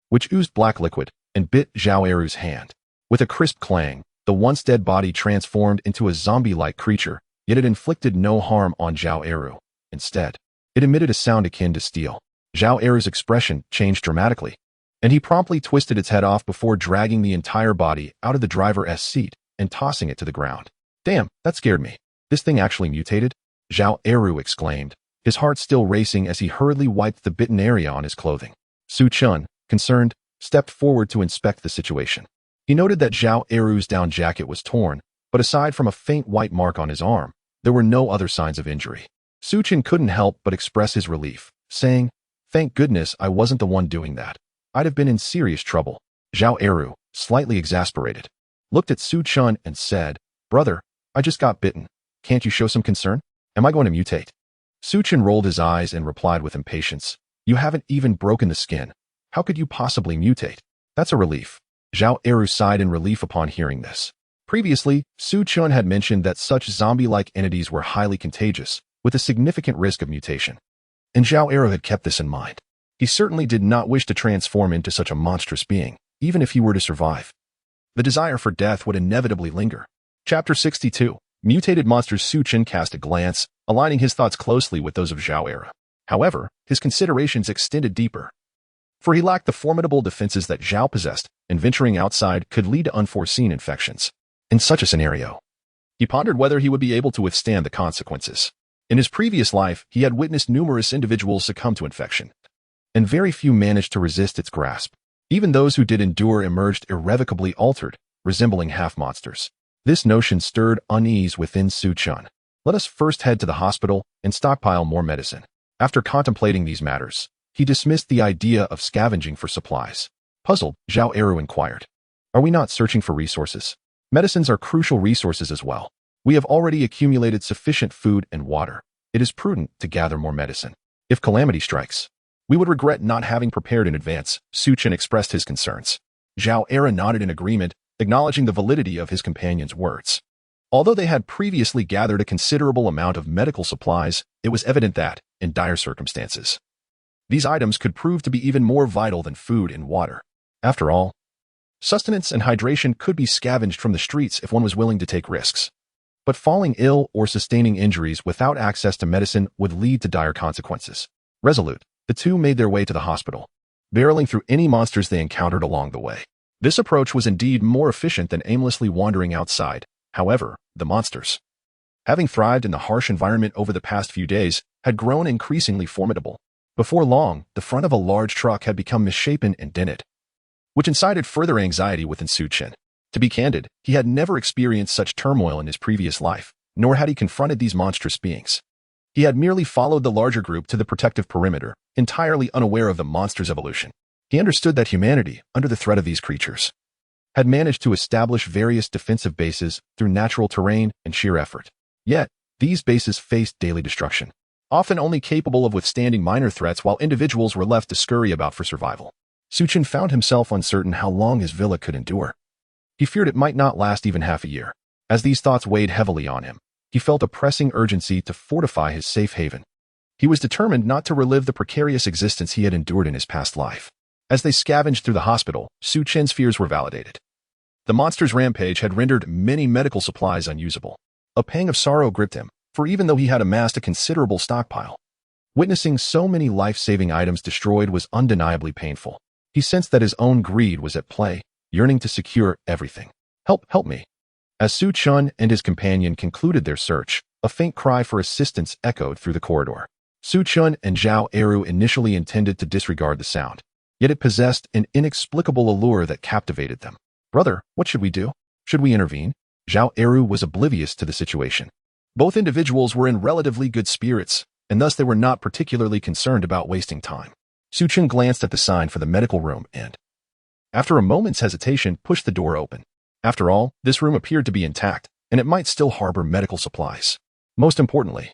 which oozed black liquid, and bit Zhao Eru's hand. With a crisp clang, the once dead body transformed into a zombie-like creature, yet it inflicted no harm on Zhao Eru. Instead, it emitted a sound akin to steel. Zhao Eru's expression changed dramatically, and he promptly twisted its head off before dragging the entire body out of the driver's seat and tossing it to the ground. "Damn, that scared me. This thing actually mutated?" Zhao Eru exclaimed, his heart still racing as he hurriedly wiped the bitten area on his clothing. Su Chen, concerned, stepped forward to inspect the situation. He noted that Zhao Eru's down jacket was torn, but aside from a faint white mark on his arm, there were no other signs of injury. Su Chen couldn't help but express his relief, saying, "Thank goodness I wasn't the one doing that. I'd have been in serious trouble." Zhao Eru, slightly exasperated, looked at Su Chen and said, "Brother, I just got bitten. Can't you show some concern? Am I going to mutate?" Su Chen rolled his eyes and replied with impatience, "You haven't even broken the skin. How could you possibly mutate?" "That's a relief." Zhao Eru sighed in relief upon hearing this. Previously, Su Chen had mentioned that such zombie-like entities were highly contagious, with a significant risk of mutation. And Zhao Eru had kept this in mind. He certainly did not wish to transform into such a monstrous being, even if he were to survive. The desire for death would inevitably linger. Chapter 62. Mutated monsters. Su Chen cast a glance, aligning his thoughts closely with those of Zhao Eru. However, his considerations extended deeper, for he lacked the formidable defenses that Zhao possessed, and venturing outside could lead to unforeseen infections. In such a scenario, he pondered whether he would be able to withstand the consequences. In his previous life, he had witnessed numerous individuals succumb to infection, and very few managed to resist its grasp. Even those who did endure emerged irrevocably altered, resembling half-monsters. This notion stirred unease within Su Chen. "Let us first head to the hospital and stockpile more medicine." After contemplating these matters, he dismissed the idea of scavenging for supplies. Puzzled, Zhao Eru inquired, "Are we not searching for resources? Medicines are crucial resources as well. We have already accumulated sufficient food and water. It is prudent to gather more medicine. If calamity strikes, we would regret not having prepared in advance." Su Chen expressed his concerns. Zhao Eru nodded in agreement, acknowledging the validity of his companion's words. Although they had previously gathered a considerable amount of medical supplies, it was evident that, in dire circumstances, these items could prove to be even more vital than food and water. After all, sustenance and hydration could be scavenged from the streets if one was willing to take risks. But falling ill or sustaining injuries without access to medicine would lead to dire consequences. Resolute, the two made their way to the hospital, barreling through any monsters they encountered along the way. This approach was indeed more efficient than aimlessly wandering outside. However, the monsters, having thrived in the harsh environment over the past few days, had grown increasingly formidable. Before long, the front of a large truck had become misshapen and dented, which incited further anxiety within Su Chen. To be candid, he had never experienced such turmoil in his previous life, nor had he confronted these monstrous beings. He had merely followed the larger group to the protective perimeter, entirely unaware of the monster's evolution. He understood that humanity, under the threat of these creatures, had managed to establish various defensive bases through natural terrain and sheer effort. Yet, these bases faced daily destruction, often only capable of withstanding minor threats while individuals were left to scurry about for survival. Su Chen found himself uncertain how long his villa could endure. He feared it might not last even half a year. As these thoughts weighed heavily on him, he felt a pressing urgency to fortify his safe haven. He was determined not to relive the precarious existence he had endured in his past life. As they scavenged through the hospital, Su Chen's fears were validated. The monster's rampage had rendered many medical supplies unusable. A pang of sorrow gripped him, for even though he had amassed a considerable stockpile, witnessing so many life-saving items destroyed was undeniably painful. He sensed that his own greed was at play, yearning to secure everything. Help me. As Su Chen and his companion concluded their search, a faint cry for assistance echoed through the corridor. Su Chen and Zhao Eru initially intended to disregard the sound, yet it possessed an inexplicable allure that captivated them. Brother, what should we do? Should we intervene? Zhao Eru was oblivious to the situation. Both individuals were in relatively good spirits, and thus they were not particularly concerned about wasting time. Su Chen glanced at the sign for the medical room and, after a moment's hesitation, pushed the door open. After all, this room appeared to be intact, and it might still harbor medical supplies. Most importantly,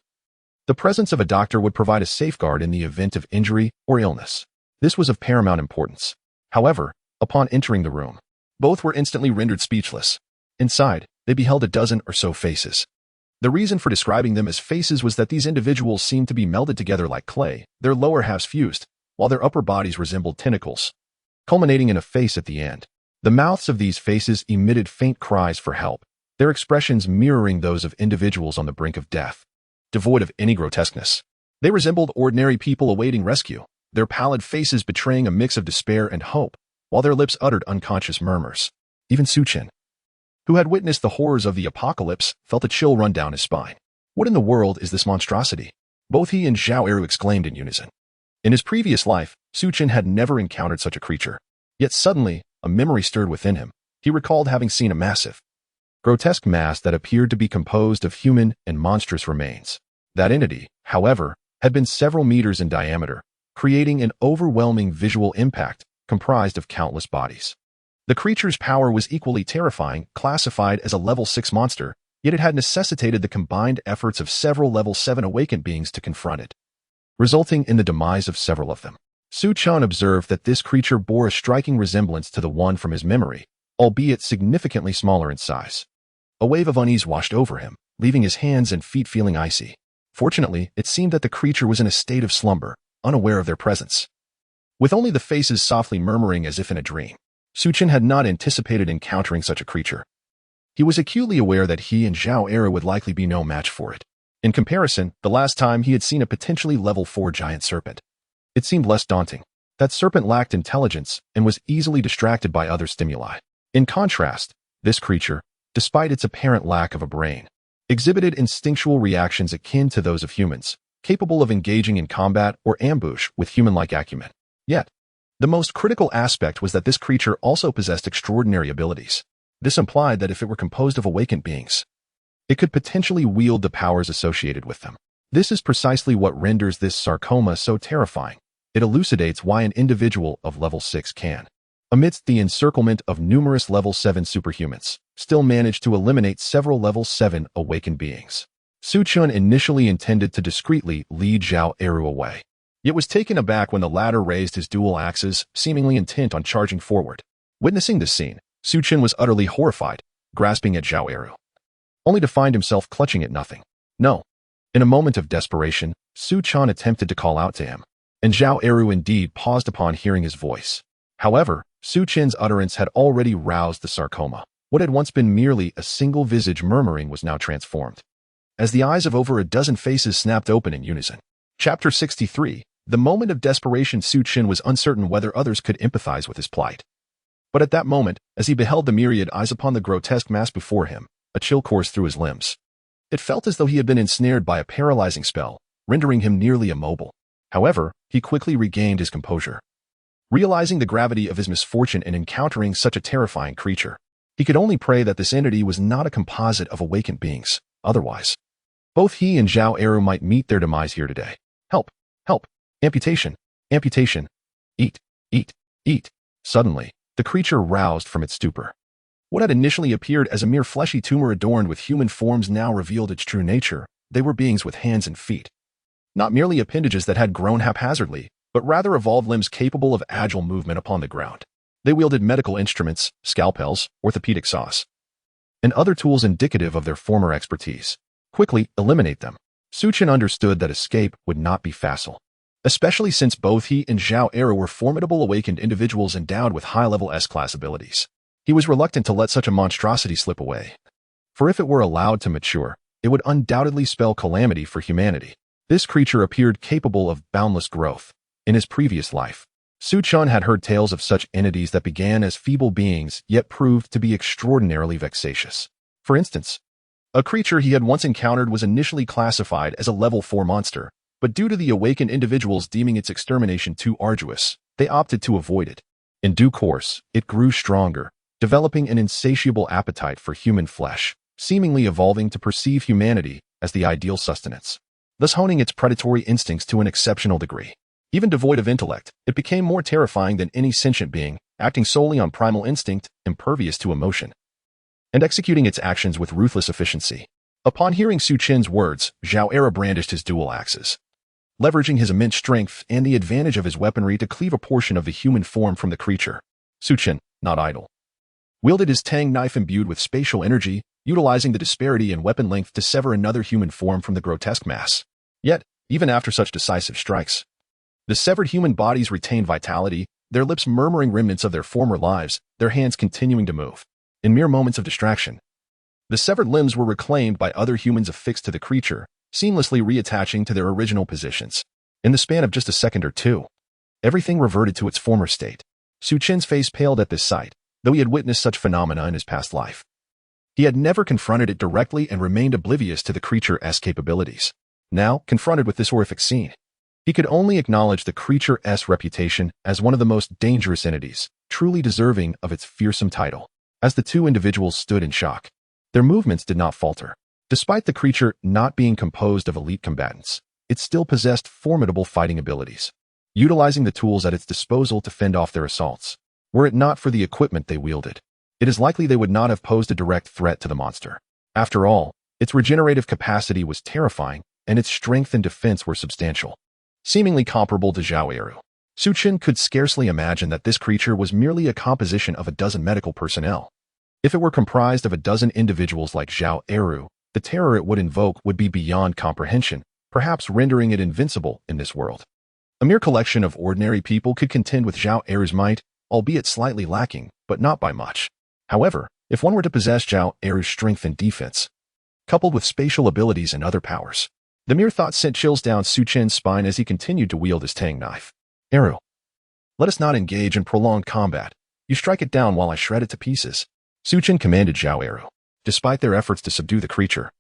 the presence of a doctor would provide a safeguard in the event of injury or illness. This was of paramount importance. However, upon entering the room, both were instantly rendered speechless. Inside, they beheld a dozen or so faces. The reason for describing them as faces was that these individuals seemed to be melded together like clay, their lower halves fused, while their upper bodies resembled tentacles, culminating in a face at the end. The mouths of these faces emitted faint cries for help, their expressions mirroring those of individuals on the brink of death. Devoid of any grotesqueness, they resembled ordinary people awaiting rescue, their pallid faces betraying a mix of despair and hope, while their lips uttered unconscious murmurs. Even Su Chen, who had witnessed the horrors of the apocalypse, felt a chill run down his spine. What in the world is this monstrosity? Both he and Zhao Eru exclaimed in unison. In his previous life, Su Chen had never encountered such a creature. Yet suddenly, a memory stirred within him. He recalled having seen a massive, grotesque mass that appeared to be composed of human and monstrous remains. That entity, however, had been several meters in diameter, creating an overwhelming visual impact comprised of countless bodies. The creature's power was equally terrifying, classified as a level 6 monster, yet it had necessitated the combined efforts of several level 7 awakened beings to confront it, resulting in the demise of several of them. Su Chen observed that this creature bore a striking resemblance to the one from his memory, albeit significantly smaller in size. A wave of unease washed over him, leaving his hands and feet feeling icy. Fortunately, it seemed that the creature was in a state of slumber, unaware of their presence, with only the faces softly murmuring as if in a dream. Su Chen had not anticipated encountering such a creature. He was acutely aware that he and Zhao Eru would likely be no match for it. In comparison, the last time he had seen a potentially level 4 giant serpent, it seemed less daunting. That serpent lacked intelligence and was easily distracted by other stimuli. In contrast, this creature, despite its apparent lack of a brain, exhibited instinctual reactions akin to those of humans, capable of engaging in combat or ambush with human-like acumen. Yet, the most critical aspect was that this creature also possessed extraordinary abilities. This implied that if it were composed of awakened beings, it could potentially wield the powers associated with them. This is precisely what renders this sarcoma so terrifying. It elucidates why an individual of level 6 can, amidst the encirclement of numerous level 7 superhumans, still manage to eliminate several level 7 awakened beings. Su Chen initially intended to discreetly lead Zhao Eru away, yet was taken aback when the latter raised his dual axes, seemingly intent on charging forward. Witnessing this scene, Su Chen was utterly horrified, grasping at Zhao Eru, only to find himself clutching at nothing. No. In a moment of desperation, Su Chen attempted to call out to him, and Zhao Eru indeed paused upon hearing his voice. However, Su Chen's utterance had already roused the sarcoma. What had once been merely a single visage murmuring was now transformed, as the eyes of over a dozen faces snapped open in unison. Chapter 63, The moment of desperation, Su Chen was uncertain whether others could empathize with his plight. But at that moment, as he beheld the myriad eyes upon the grotesque mass before him, a chill coursed through his limbs. It felt as though he had been ensnared by a paralyzing spell, rendering him nearly immobile. However, he quickly regained his composure. Realizing the gravity of his misfortune in encountering such a terrifying creature, he could only pray that this entity was not a composite of awakened beings. Otherwise, both he and Zhao Eru might meet their demise here today. Help! Help! Amputation! Amputation! Eat! Eat! Eat! Suddenly, the creature roused from its stupor. What had initially appeared as a mere fleshy tumor adorned with human forms now revealed its true nature. They were beings with hands and feet. Not merely appendages that had grown haphazardly, but rather evolved limbs capable of agile movement upon the ground. They wielded medical instruments, scalpels, orthopedic saws, and other tools indicative of their former expertise. Quickly eliminate them. Su Chen understood that escape would not be facile, especially since both he and Zhao Eru were formidable awakened individuals endowed with high-level S-class abilities. He was reluctant to let such a monstrosity slip away, for if it were allowed to mature, it would undoubtedly spell calamity for humanity. This creature appeared capable of boundless growth. In his previous life, Su Chen had heard tales of such entities that began as feeble beings yet proved to be extraordinarily vexatious. For instance, a creature he had once encountered was initially classified as a level 4 monster, but due to the awakened individuals deeming its extermination too arduous, they opted to avoid it. In due course, it grew stronger, developing an insatiable appetite for human flesh, seemingly evolving to perceive humanity as the ideal sustenance, thus honing its predatory instincts to an exceptional degree. Even devoid of intellect, it became more terrifying than any sentient being, acting solely on primal instinct, impervious to emotion, and executing its actions with ruthless efficiency. Upon hearing Su Chen's words, Zhao Eru brandished his dual axes, leveraging his immense strength and the advantage of his weaponry to cleave a portion of the human form from the creature. Su Chen, not idle, wielded his tang knife imbued with spatial energy, utilizing the disparity in weapon length to sever another human form from the grotesque mass. Yet, even after such decisive strikes, the severed human bodies retained vitality, their lips murmuring remnants of their former lives, their hands continuing to move. In mere moments of distraction, the severed limbs were reclaimed by other humans affixed to the creature, seamlessly reattaching to their original positions. In the span of just a second or two, everything reverted to its former state. Su Chen's face paled at this sight, though he had witnessed such phenomena in his past life. He had never confronted it directly and remained oblivious to the creature's capabilities. Now, confronted with this horrific scene, he could only acknowledge the creature's reputation as one of the most dangerous entities, truly deserving of its fearsome title. As the two individuals stood in shock, their movements did not falter. Despite the creature not being composed of elite combatants, it still possessed formidable fighting abilities, utilizing the tools at its disposal to fend off their assaults. Were it not for the equipment they wielded, it is likely they would not have posed a direct threat to the monster. After all, its regenerative capacity was terrifying, and its strength and defense were substantial, seemingly comparable to Zhao Eru. Su Chen could scarcely imagine that this creature was merely a composition of a dozen medical personnel. If it were comprised of a dozen individuals like Zhao Eru, the terror it would invoke would be beyond comprehension, perhaps rendering it invincible in this world. A mere collection of ordinary people could contend with Zhao Eru's might, albeit slightly lacking, but not by much. However, if one were to possess Zhao Eru's strength and defense, coupled with spatial abilities and other powers, the mere thought sent chills down Su Chen's spine as he continued to wield his tang knife. Eru, let us not engage in prolonged combat. You strike it down while I shred it to pieces. Su Chen commanded Zhao Eru. Despite their efforts to subdue the creature,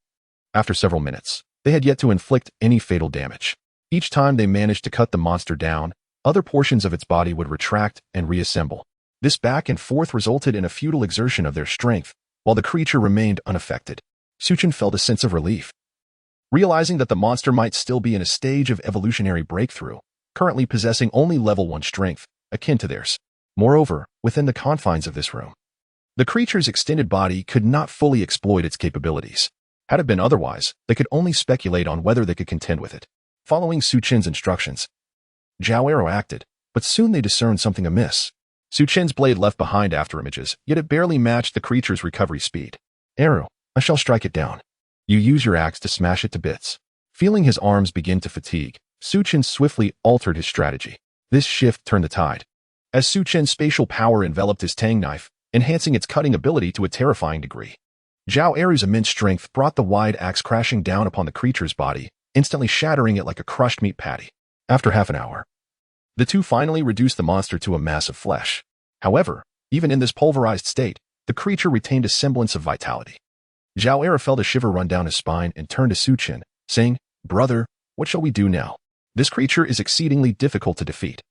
after several minutes, they had yet to inflict any fatal damage. Each time they managed to cut the monster down, other portions of its body would retract and reassemble. This back and forth resulted in a futile exertion of their strength, while the creature remained unaffected. Su Chen felt a sense of relief, realizing that the monster might still be in a stage of evolutionary breakthrough, currently possessing only level 1 strength, akin to theirs. Moreover, within the confines of this room, the creature's extended body could not fully exploit its capabilities. Had it been otherwise, they could only speculate on whether they could contend with it. Following Su Chen's instructions, Zhao Eru acted, but soon they discerned something amiss. Su Chen's blade left behind afterimages, yet it barely matched the creature's recovery speed. Eru, I shall strike it down. You use your axe to smash it to bits. Feeling his arms begin to fatigue, Su Chen swiftly altered his strategy. This shift turned the tide, as Su Chen's spatial power enveloped his tang knife, enhancing its cutting ability to a terrifying degree. Zhao Eru's immense strength brought the wide axe crashing down upon the creature's body, instantly shattering it like a crushed meat patty. After half an hour, the two finally reduced the monster to a mass of flesh. However, even in this pulverized state, the creature retained a semblance of vitality. Zhao Era felt a shiver run down his spine and turned to Su Chen, saying, "Brother, what shall we do now? This creature is exceedingly difficult to defeat.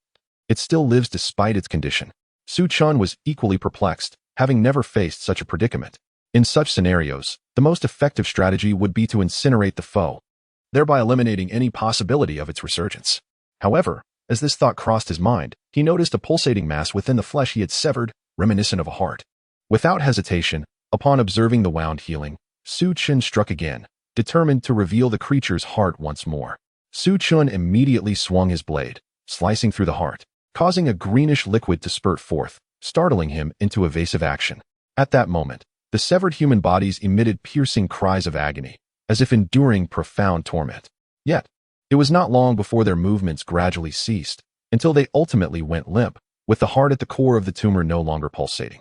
It still lives despite its condition." Su Chen was equally perplexed, having never faced such a predicament. In such scenarios, the most effective strategy would be to incinerate the foe, thereby eliminating any possibility of its resurgence. However, as this thought crossed his mind, he noticed a pulsating mass within the flesh he had severed, reminiscent of a heart. Without hesitation, upon observing the wound healing, Su Chen struck again, determined to reveal the creature's heart once more. Su Chen immediately swung his blade, slicing through the heart, causing a greenish liquid to spurt forth, startling him into evasive action. At that moment, the severed human bodies emitted piercing cries of agony, as if enduring profound torment. Yet, it was not long before their movements gradually ceased, until they ultimately went limp, with the heart at the core of the tumor no longer pulsating.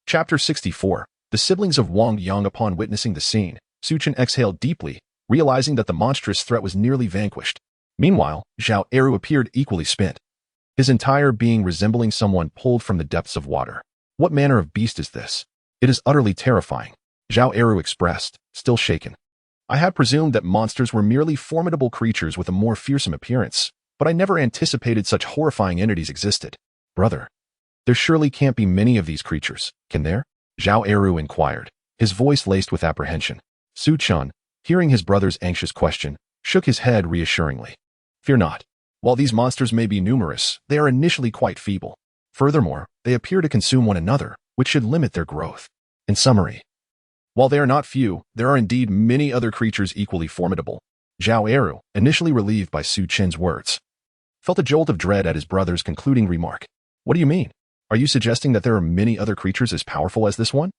Chapter 64. The siblings of Wang Yang. Upon witnessing the scene, Su Chen exhaled deeply, realizing that the monstrous threat was nearly vanquished. Meanwhile, Zhao Eru appeared equally spent, his entire being resembling someone pulled from the depths of water. "What manner of beast is this? It is utterly terrifying," Zhao Eru expressed, still shaken. "I had presumed that monsters were merely formidable creatures with a more fearsome appearance, but I never anticipated such horrifying entities existed. Brother, there surely can't be many of these creatures, can there?" Zhao Eru inquired, his voice laced with apprehension. Su Chen, hearing his brother's anxious question, shook his head reassuringly. "Fear not. While these monsters may be numerous, they are initially quite feeble. Furthermore, they appear to consume one another, which should limit their growth. In summary, while they are not few, there are indeed many other creatures equally formidable." Zhao Eru, initially relieved by Su Chen's words, felt a jolt of dread at his brother's concluding remark. "What do you mean? Are you suggesting that there are many other creatures as powerful as this one?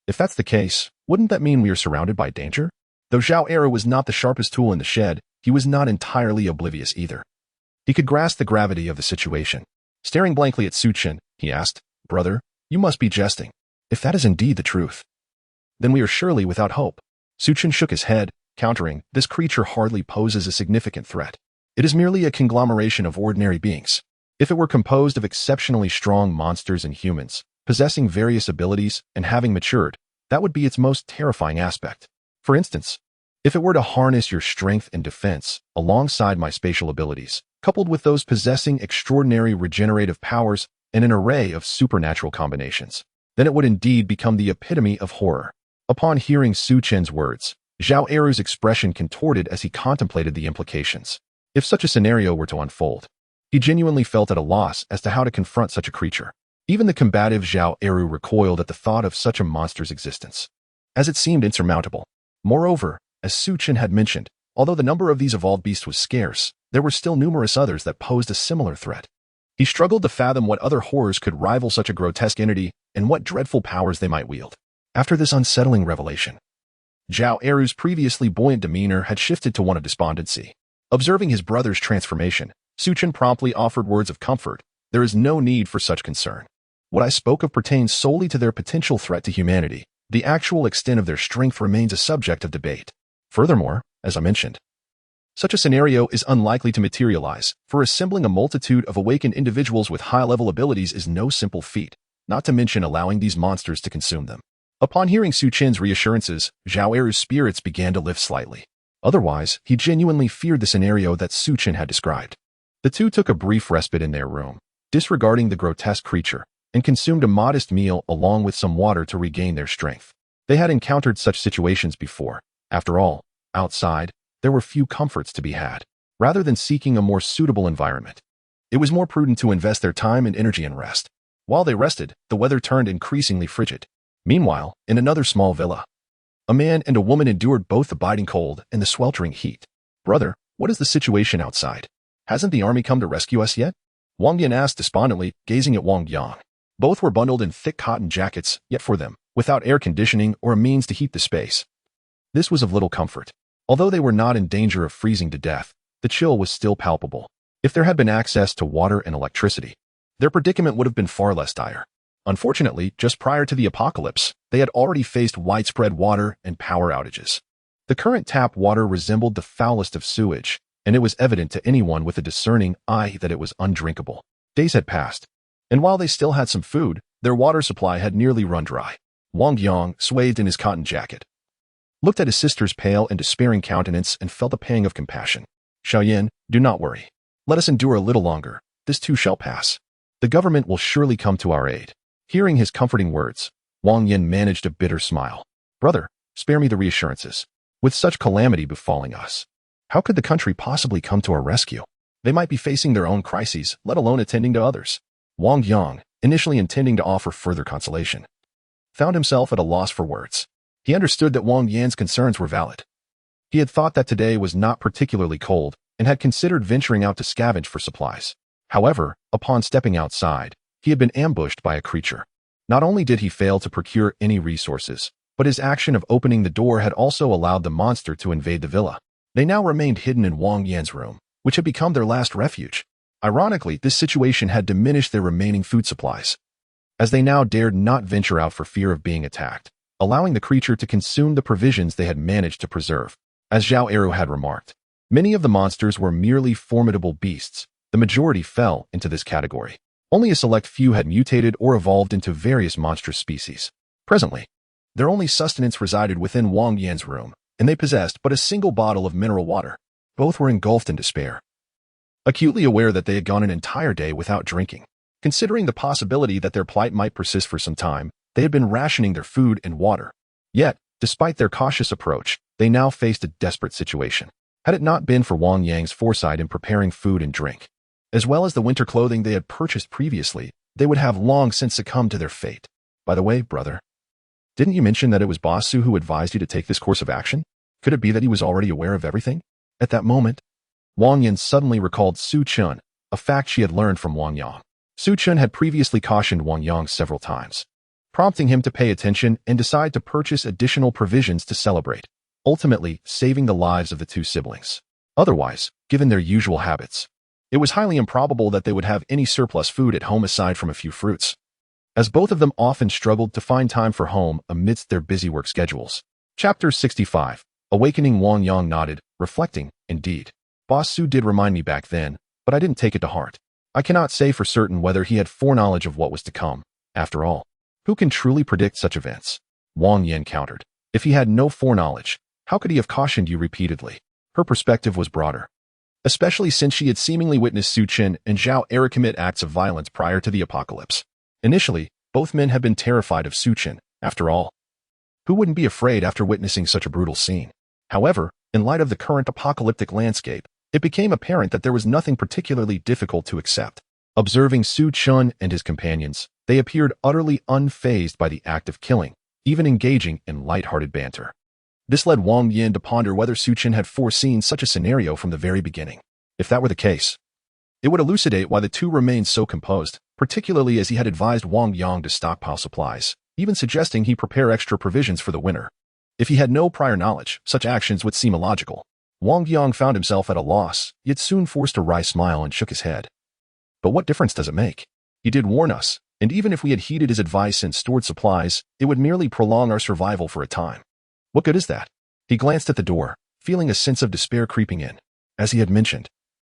If that's the case, wouldn't that mean we are surrounded by danger?" Though Zhao Eru was not the sharpest tool in the shed, he was not entirely oblivious either. He could grasp the gravity of the situation. Staring blankly at Su Chen, he asked, "Brother, you must be jesting. If that is indeed the truth, then we are surely without hope." Su Chen shook his head, countering, "This creature hardly poses a significant threat. It is merely a conglomeration of ordinary beings. If it were composed of exceptionally strong monsters and humans, possessing various abilities and having matured, that would be its most terrifying aspect. For instance, if it were to harness your strength and defense alongside my spatial abilities, coupled with those possessing extraordinary regenerative powers and an array of supernatural combinations, then it would indeed become the epitome of horror." Upon hearing Su Chen's words, Zhao Eru's expression contorted as he contemplated the implications. If such a scenario were to unfold, he genuinely felt at a loss as to how to confront such a creature. Even the combative Zhao Eru recoiled at the thought of such a monster's existence, as it seemed insurmountable. Moreover, as Su Chen had mentioned, although the number of these evolved beasts was scarce, there were still numerous others that posed a similar threat. He struggled to fathom what other horrors could rival such a grotesque entity and what dreadful powers they might wield. After this unsettling revelation, Zhao Eru's previously buoyant demeanor had shifted to one of despondency. Observing his brother's transformation, Su Chen promptly offered words of comfort. "There is no need for such concern. What I spoke of pertains solely to their potential threat to humanity. The actual extent of their strength remains a subject of debate. Furthermore, as I mentioned, such a scenario is unlikely to materialize, for assembling a multitude of awakened individuals with high-level abilities is no simple feat, not to mention allowing these monsters to consume them." Upon hearing Su Chen's reassurances, Zhao Eru's spirits began to lift slightly. Otherwise, he genuinely feared the scenario that Su Chen had described. The two took a brief respite in their room, disregarding the grotesque creature, and consumed a modest meal along with some water to regain their strength. They had encountered such situations before. After all, outside, there were few comforts to be had. Rather than seeking a more suitable environment, it was more prudent to invest their time and energy in rest. While they rested, the weather turned increasingly frigid. Meanwhile, in another small villa, a man and a woman endured both the biting cold and the sweltering heat. "Brother, what is the situation outside? Hasn't the army come to rescue us yet?" Wang Yan asked despondently, gazing at Wang Yang. Both were bundled in thick cotton jackets, yet for them, without air conditioning or a means to heat the space. This was of little comfort. Although they were not in danger of freezing to death, the chill was still palpable. If there had been access to water and electricity, their predicament would have been far less dire. Unfortunately, just prior to the apocalypse, they had already faced widespread water and power outages. The current tap water resembled the foulest of sewage, and it was evident to anyone with a discerning eye that it was undrinkable. Days had passed, and while they still had some food, their water supply had nearly run dry. Wang Yang, swathed in his cotton jacket, looked at his sister's pale and despairing countenance and felt a pang of compassion. Xiaoyan, do not worry. Let us endure a little longer. This too shall pass. The government will surely come to our aid. Hearing his comforting words, Wang Yin managed a bitter smile. Brother, spare me the reassurances. With such calamity befalling us, how could the country possibly come to our rescue? They might be facing their own crises, let alone attending to others. Wang Yang, initially intending to offer further consolation, found himself at a loss for words. He understood that Wang Yan's concerns were valid. He had thought that today was not particularly cold and had considered venturing out to scavenge for supplies. However, upon stepping outside, he had been ambushed by a creature. Not only did he fail to procure any resources, but his action of opening the door had also allowed the monster to invade the villa. They now remained hidden in Wang Yan's room, which had become their last refuge. Ironically, this situation had diminished their remaining food supplies, as they now dared not venture out for fear of being attacked, allowing the creature to consume the provisions they had managed to preserve. As Zhao Eru had remarked, many of the monsters were merely formidable beasts. The majority fell into this category. Only a select few had mutated or evolved into various monstrous species. Presently, their only sustenance resided within Wang Yan's room, and they possessed but a single bottle of mineral water. Both were engulfed in despair, acutely aware that they had gone an entire day without drinking. Considering the possibility that their plight might persist for some time, they had been rationing their food and water. Yet, despite their cautious approach, they now faced a desperate situation. Had it not been for Wang Yang's foresight in preparing food and drink, as well as the winter clothing they had purchased previously, they would have long since succumbed to their fate. By the way, brother, didn't you mention that it was Boss Su who advised you to take this course of action? Could it be that he was already aware of everything? At that moment, Wang Yan suddenly recalled Su Chen, a fact she had learned from Wang Yang. Su Chen had previously cautioned Wang Yang several times, prompting him to pay attention and decide to purchase additional provisions to celebrate, ultimately saving the lives of the two siblings. Otherwise, given their usual habits, it was highly improbable that they would have any surplus food at home aside from a few fruits, as both of them often struggled to find time for home amidst their busy work schedules. Chapter 65. Awakening. Wang Yang nodded, reflecting, indeed. Boss Su did remind me back then, but I didn't take it to heart. I cannot say for certain whether he had foreknowledge of what was to come. After all, who can truly predict such events? Wang Yan countered. If he had no foreknowledge, how could he have cautioned you repeatedly? Her perspective was broader, especially since she had seemingly witnessed Su Chen and Zhao Eru commit acts of violence prior to the apocalypse. Initially, both men had been terrified of Su Chen. After all, who wouldn't be afraid after witnessing such a brutal scene? However, in light of the current apocalyptic landscape, it became apparent that there was nothing particularly difficult to accept. Observing Su Chen and his companions, they appeared utterly unfazed by the act of killing, even engaging in light-hearted banter. This led Wang Yin to ponder whether Su Chen had foreseen such a scenario from the very beginning. If that were the case, it would elucidate why the two remained so composed, particularly as he had advised Wang Yang to stockpile supplies, even suggesting he prepare extra provisions for the winter. If he had no prior knowledge, such actions would seem illogical. Wang Yang found himself at a loss, yet soon forced a wry smile and shook his head. But what difference does it make? He did warn us, and even if we had heeded his advice and stored supplies, it would merely prolong our survival for a time. What good is that? He glanced at the door, feeling a sense of despair creeping in. As he had mentioned,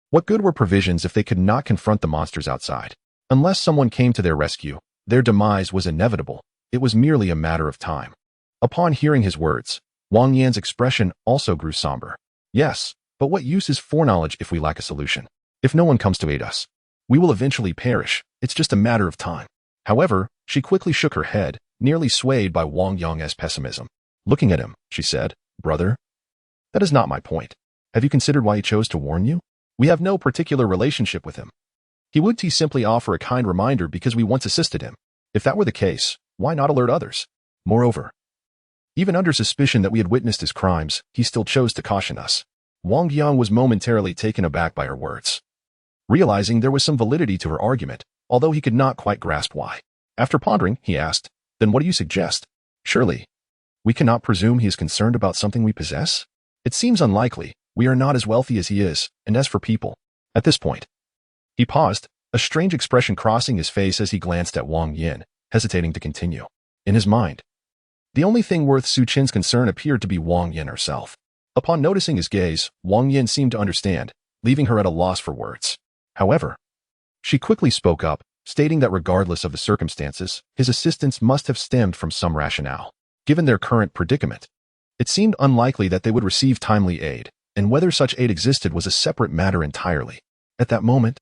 what good were provisions if they could not confront the monsters outside? Unless someone came to their rescue, their demise was inevitable. It was merely a matter of time. Upon hearing his words, Wang Yan's expression also grew somber. Yes, but what use is foreknowledge if we lack a solution? If no one comes to aid us, we will eventually perish. It's just a matter of time. However, she quickly shook her head, nearly swayed by Wang Yang's pessimism. Looking at him, she said, "Brother, that is not my point. Have you considered why he chose to warn you? We have no particular relationship with him. He would simply offer a kind reminder because we once assisted him. If that were the case, why not alert others? Moreover, even under suspicion that we had witnessed his crimes, he still chose to caution us." Wang Yang was momentarily taken aback by her words, realizing there was some validity to her argument, although he could not quite grasp why. After pondering, he asked, "Then what do you suggest? Surely, we cannot presume he is concerned about something we possess? It seems unlikely. We are not as wealthy as he is, and as for people." At this point, he paused, a strange expression crossing his face as he glanced at Wang Yin, hesitating to continue. In his mind, the only thing worth Su Chen's concern appeared to be Wang Yin herself. Upon noticing his gaze, Wang Yin seemed to understand, leaving her at a loss for words. However, she quickly spoke up, stating that regardless of the circumstances, his assistance must have stemmed from some rationale. Given their current predicament, it seemed unlikely that they would receive timely aid, and whether such aid existed was a separate matter entirely. At that moment,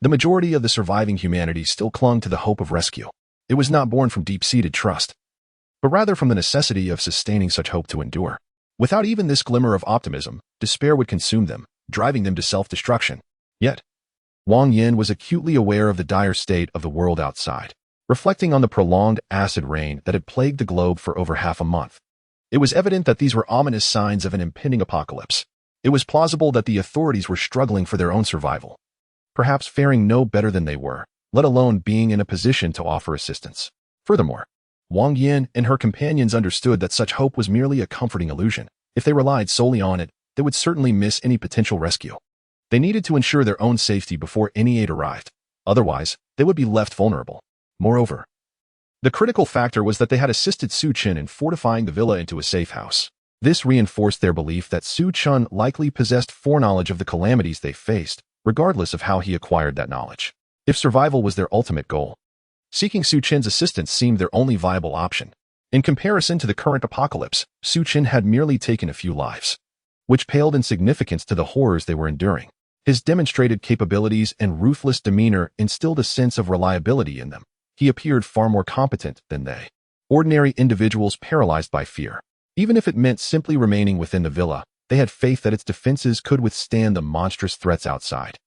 the majority of the surviving humanity still clung to the hope of rescue. It was not born from deep-seated trust, but rather from the necessity of sustaining such hope to endure. Without even this glimmer of optimism, despair would consume them, driving them to self-destruction. Yet, Wang Yin was acutely aware of the dire state of the world outside. Reflecting on the prolonged acid rain that had plagued the globe for over half a month, it was evident that these were ominous signs of an impending apocalypse. It was plausible that the authorities were struggling for their own survival, perhaps faring no better than they were, let alone being in a position to offer assistance. Furthermore, Wang Yin and her companions understood that such hope was merely a comforting illusion. If they relied solely on it, they would certainly miss any potential rescue. They needed to ensure their own safety before any aid arrived. Otherwise, they would be left vulnerable. Moreover, the critical factor was that they had assisted Su Chen in fortifying the villa into a safe house. This reinforced their belief that Su Chen likely possessed foreknowledge of the calamities they faced, regardless of how he acquired that knowledge. If survival was their ultimate goal, seeking Su Chen's assistance seemed their only viable option. In comparison to the current apocalypse, Su Chen had merely taken a few lives, which paled in significance to the horrors they were enduring. His demonstrated capabilities and ruthless demeanor instilled a sense of reliability in them. He appeared far more competent than they, ordinary individuals paralyzed by fear. Even if it meant simply remaining within the villa, they had faith that its defenses could withstand the monstrous threats outside.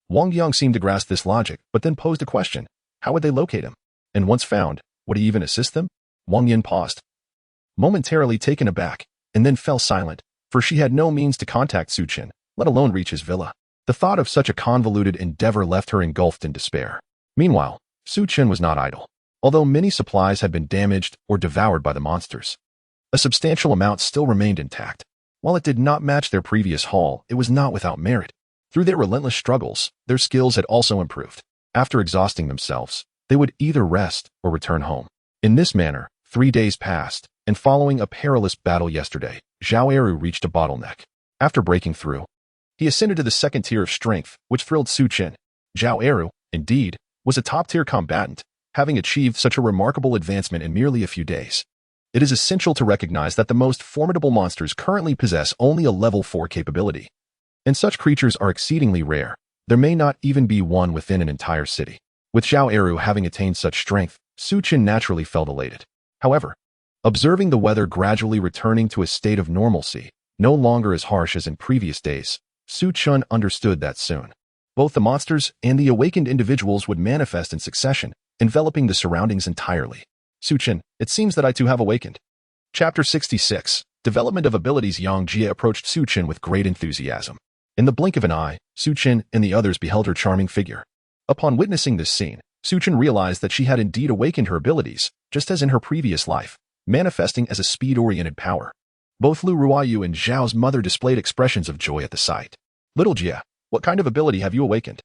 Wang Yang seemed to grasp this logic, but then posed a question. How would they locate him? And once found, would he even assist them? Wang Yin paused, momentarily taken aback, and then fell silent, for she had no means to contact Su Chen, let alone reach his villa. The thought of such a convoluted endeavor left her engulfed in despair. Meanwhile, Su Chen was not idle. Although many supplies had been damaged or devoured by the monsters, a substantial amount still remained intact. While it did not match their previous haul, it was not without merit. Through their relentless struggles, their skills had also improved. After exhausting themselves, they would either rest or return home. In this manner, 3 days passed, and following a perilous battle yesterday, Zhao Eru reached a bottleneck. After breaking through, he ascended to the second tier of strength, which thrilled Su Chen. Zhao Eru, indeed, was a top-tier combatant, having achieved such a remarkable advancement in merely a few days. It is essential to recognize that the most formidable monsters currently possess only a level 4 capability, and such creatures are exceedingly rare. There may not even be one within an entire city. With Zhao Eru having attained such strength, Su Chen naturally felt elated. However, observing the weather gradually returning to a state of normalcy, no longer as harsh as in previous days, Su Chen understood that soon both the monsters and the awakened individuals would manifest in succession, enveloping the surroundings entirely. Su Chen, it seems that I too have awakened. Chapter 66. Development of Abilities. Yang Jie approached Su Chen with great enthusiasm. In the blink of an eye, Su Chen and the others beheld her charming figure. Upon witnessing this scene, Su Chen realized that she had indeed awakened her abilities, just as in her previous life, manifesting as a speed-oriented power. Both Lu Ruoyu and Zhao's mother displayed expressions of joy at the sight. Little Jie, what kind of ability have you awakened?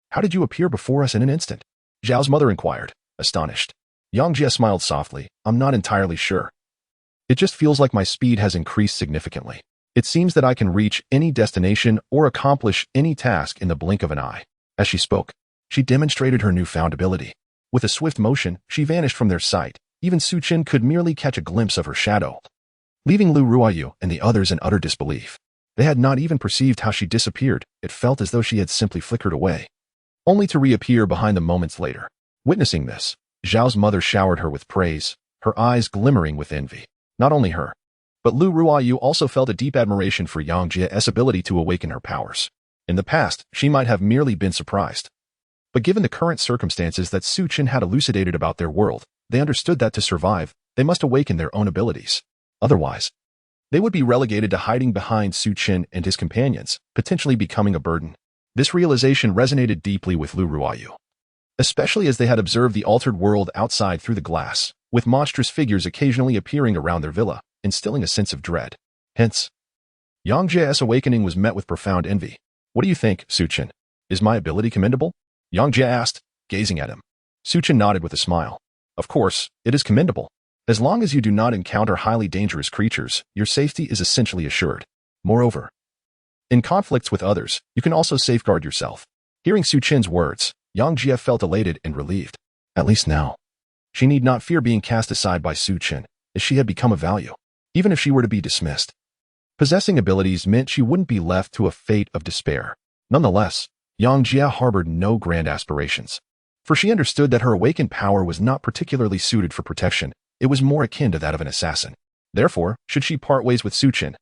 How did you appear before us in an instant? Zhao's mother inquired, astonished. Yang Jie smiled softly. I'm not entirely sure. It just feels like my speed has increased significantly. It seems that I can reach any destination or accomplish any task in the blink of an eye. As she spoke, she demonstrated her newfound ability. With a swift motion, she vanished from their sight. Even Su Chen could merely catch a glimpse of her shadow, leaving Lu Ruoyu and the others in utter disbelief. They had not even perceived how she disappeared. It felt as though she had simply flickered away, only to reappear behind them moments later. Witnessing this, Zhao's mother showered her with praise, her eyes glimmering with envy. Not only her, but Lu Ruoyu also felt a deep admiration for Yang Jie's ability to awaken her powers. In the past, she might have merely been surprised, but given the current circumstances that Su Chen had elucidated about their world, they understood that to survive, they must awaken their own abilities. Otherwise, they would be relegated to hiding behind Su Chen and his companions, potentially becoming a burden. This realization resonated deeply with Lu Ruoyu, especially as they had observed the altered world outside through the glass, with monstrous figures occasionally appearing around their villa, instilling a sense of dread. Hence, Yang Jie's awakening was met with profound envy. What do you think, Su Chen? Is my ability commendable? Yang Jie asked, gazing at him. Su Chen nodded with a smile. Of course, it is commendable. As long as you do not encounter highly dangerous creatures, your safety is essentially assured. Moreover, In conflicts with others, you can also safeguard yourself. Hearing Su Chen's words, Yang Jie felt elated and relieved. At least now, she need not fear being cast aside by Su Chen, as she had become of value, even if she were to be dismissed. Possessing abilities meant she wouldn't be left to a fate of despair. Nonetheless, Yang Jie harbored no grand aspirations, for she understood that her awakened power was not particularly suited for protection. It was more akin to that of an assassin. Therefore, should she part ways with Su Chen,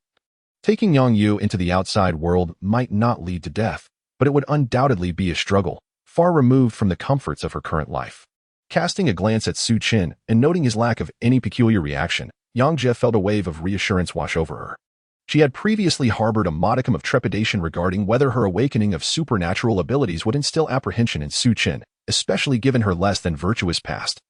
taking Yang Yu into the outside world might not lead to death, but it would undoubtedly be a struggle, far removed from the comforts of her current life. Casting a glance at Su Chen and noting his lack of any peculiar reaction, Yang Jie felt a wave of reassurance wash over her. She had previously harbored a modicum of trepidation regarding whether her awakening of supernatural abilities would instill apprehension in Su Chen, especially given her less than virtuous past.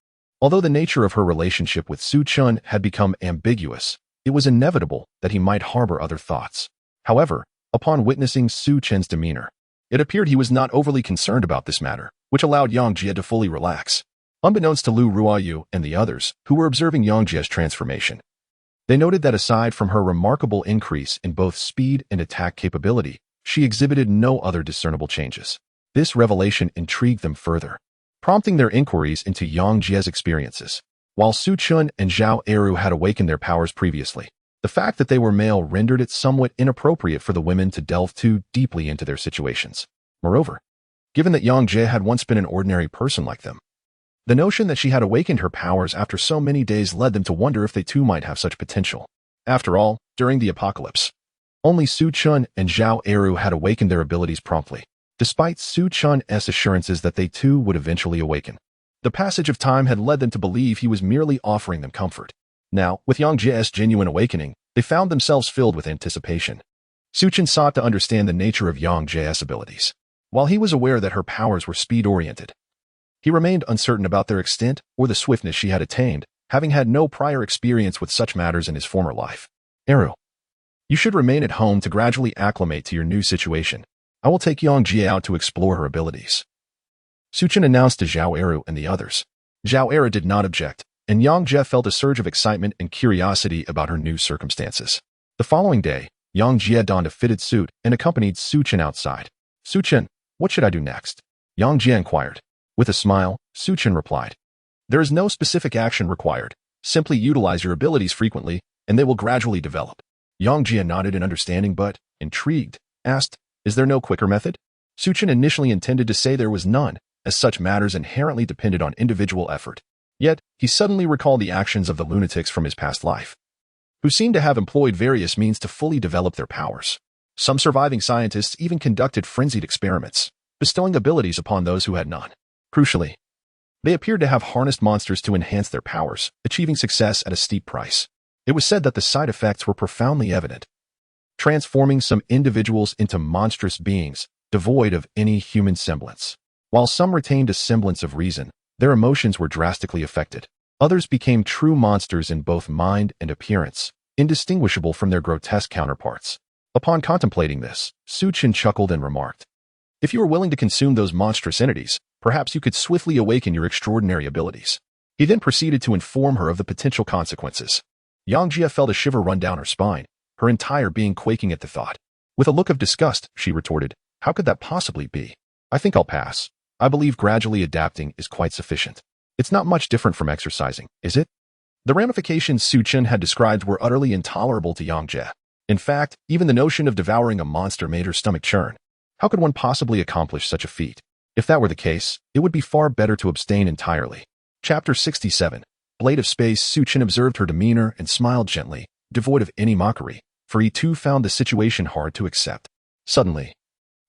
Although the nature of her relationship with Su Chen had become ambiguous, it was inevitable that he might harbor other thoughts. However, upon witnessing Su Chen's demeanor, it appeared he was not overly concerned about this matter, which allowed Yang Jie to fully relax. Unbeknownst to Lu Ruoyu and the others who were observing Yang Jie's transformation, they noted that aside from her remarkable increase in both speed and attack capability, she exhibited no other discernible changes. This revelation intrigued them further, prompting their inquiries into Yang Jie's experiences. While Su Chen and Zhao Eru had awakened their powers previously, the fact that they were male rendered it somewhat inappropriate for the women to delve too deeply into their situations. Moreover, given that Yang Jie had once been an ordinary person like them, the notion that she had awakened her powers after so many days led them to wonder if they too might have such potential. After all, during the apocalypse, only Su Chen and Zhao Eru had awakened their abilities promptly, despite Su Chen's assurances that they too would eventually awaken. The passage of time had led them to believe he was merely offering them comfort. Now, with Yang Jie's genuine awakening, they found themselves filled with anticipation. Su Chen sought to understand the nature of Yang Jie's abilities. While he was aware that her powers were speed-oriented, he remained uncertain about their extent or the swiftness she had attained, having had no prior experience with such matters in his former life. Eru, you should remain at home to gradually acclimate to your new situation. I will take Yang Jie out to explore her abilities. Su Chen announced to Zhao Eru and the others. Zhao Eru did not object, and Yang Jie felt a surge of excitement and curiosity about her new circumstances. The following day, Yang Jie donned a fitted suit and accompanied Su Chen outside. Su Chen, what should I do next? Yang Jie inquired. With a smile, Su Chen replied, there is no specific action required. Simply utilize your abilities frequently, and they will gradually develop. Yang Jie nodded in understanding but, intrigued, asked, is there no quicker method? Su Chen initially intended to say there was none, as such matters inherently depended on individual effort. Yet, he suddenly recalled the actions of the lunatics from his past life, who seemed to have employed various means to fully develop their powers. Some surviving scientists even conducted frenzied experiments, bestowing abilities upon those who had none. Crucially, they appeared to have harnessed monsters to enhance their powers, achieving success at a steep price. It was said that the side effects were profoundly evident, transforming some individuals into monstrous beings, devoid of any human semblance. While some retained a semblance of reason, their emotions were drastically affected. Others became true monsters in both mind and appearance, indistinguishable from their grotesque counterparts. Upon contemplating this, Su Chen chuckled and remarked, if you are willing to consume those monstrous entities, perhaps you could swiftly awaken your extraordinary abilities. He then proceeded to inform her of the potential consequences. Yang Jie felt a shiver run down her spine, her entire being quaking at the thought. With a look of disgust, she retorted, how could that possibly be? I think I'll pass. I believe gradually adapting is quite sufficient. It's not much different from exercising, is it? The ramifications Su Chen had described were utterly intolerable to Yang Jie. In fact, even the notion of devouring a monster made her stomach churn. How could one possibly accomplish such a feat? If that were the case, it would be far better to abstain entirely. Chapter 67. Blade of Space. Su Chen observed her demeanor and smiled gently, devoid of any mockery, for he too found the situation hard to accept. Suddenly,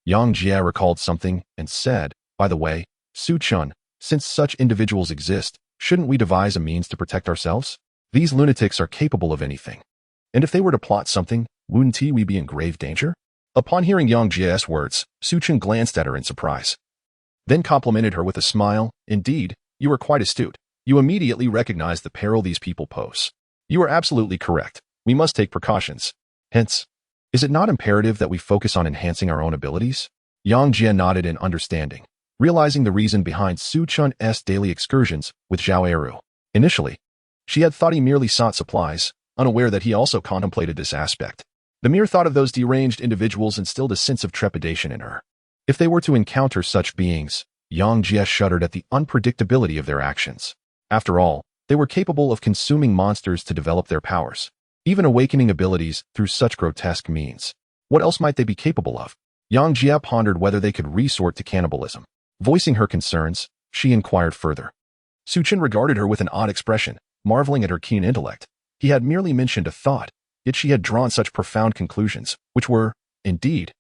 Yang Jie recalled something and said, by the way, Su Chen, since such individuals exist, shouldn't we devise a means to protect ourselves? These lunatics are capable of anything. And if they were to plot something, wouldn't we be in grave danger? Upon hearing Yang Jie's words, Su Chen glanced at her in surprise, then complimented her with a smile. Indeed, you are quite astute. You immediately recognized the peril these people pose. You are absolutely correct. We must take precautions. Hence, is it not imperative that we focus on enhancing our own abilities? Yang Jie nodded in understanding, realizing the reason behind Su Chen's daily excursions with Zhao Eru. Initially, she had thought he merely sought supplies, unaware that he also contemplated this aspect. The mere thought of those deranged individuals instilled a sense of trepidation in her. If they were to encounter such beings, Yang Jie shuddered at the unpredictability of their actions. After all, they were capable of consuming monsters to develop their powers, even awakening abilities through such grotesque means. What else might they be capable of? Yang Jie pondered whether they could resort to cannibalism. Voicing her concerns, she inquired further. Su Chen regarded her with an odd expression, marveling at her keen intellect. He had merely mentioned a thought, yet she had drawn such profound conclusions, which were, indeed,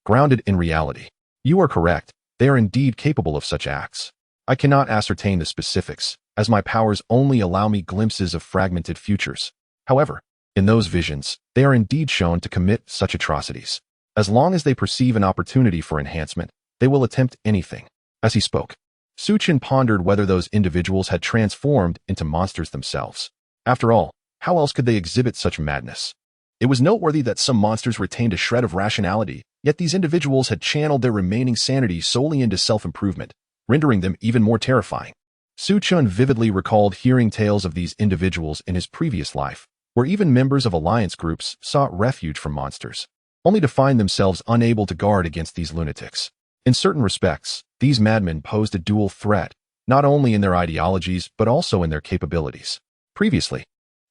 grounded in reality. You are correct, they are indeed capable of such acts. I cannot ascertain the specifics, as my powers only allow me glimpses of fragmented futures. However, in those visions, they are indeed shown to commit such atrocities. As long as they perceive an opportunity for enhancement, they will attempt anything. As he spoke, Su Chen pondered whether those individuals had transformed into monsters themselves. After all, how else could they exhibit such madness? It was noteworthy that some monsters retained a shred of rationality, yet these individuals had channeled their remaining sanity solely into self-improvement, rendering them even more terrifying. Su Chen vividly recalled hearing tales of these individuals in his previous life, where even members of alliance groups sought refuge from monsters, only to find themselves unable to guard against these lunatics. In certain respects, these madmen posed a dual threat, not only in their ideologies but also in their capabilities. Previously,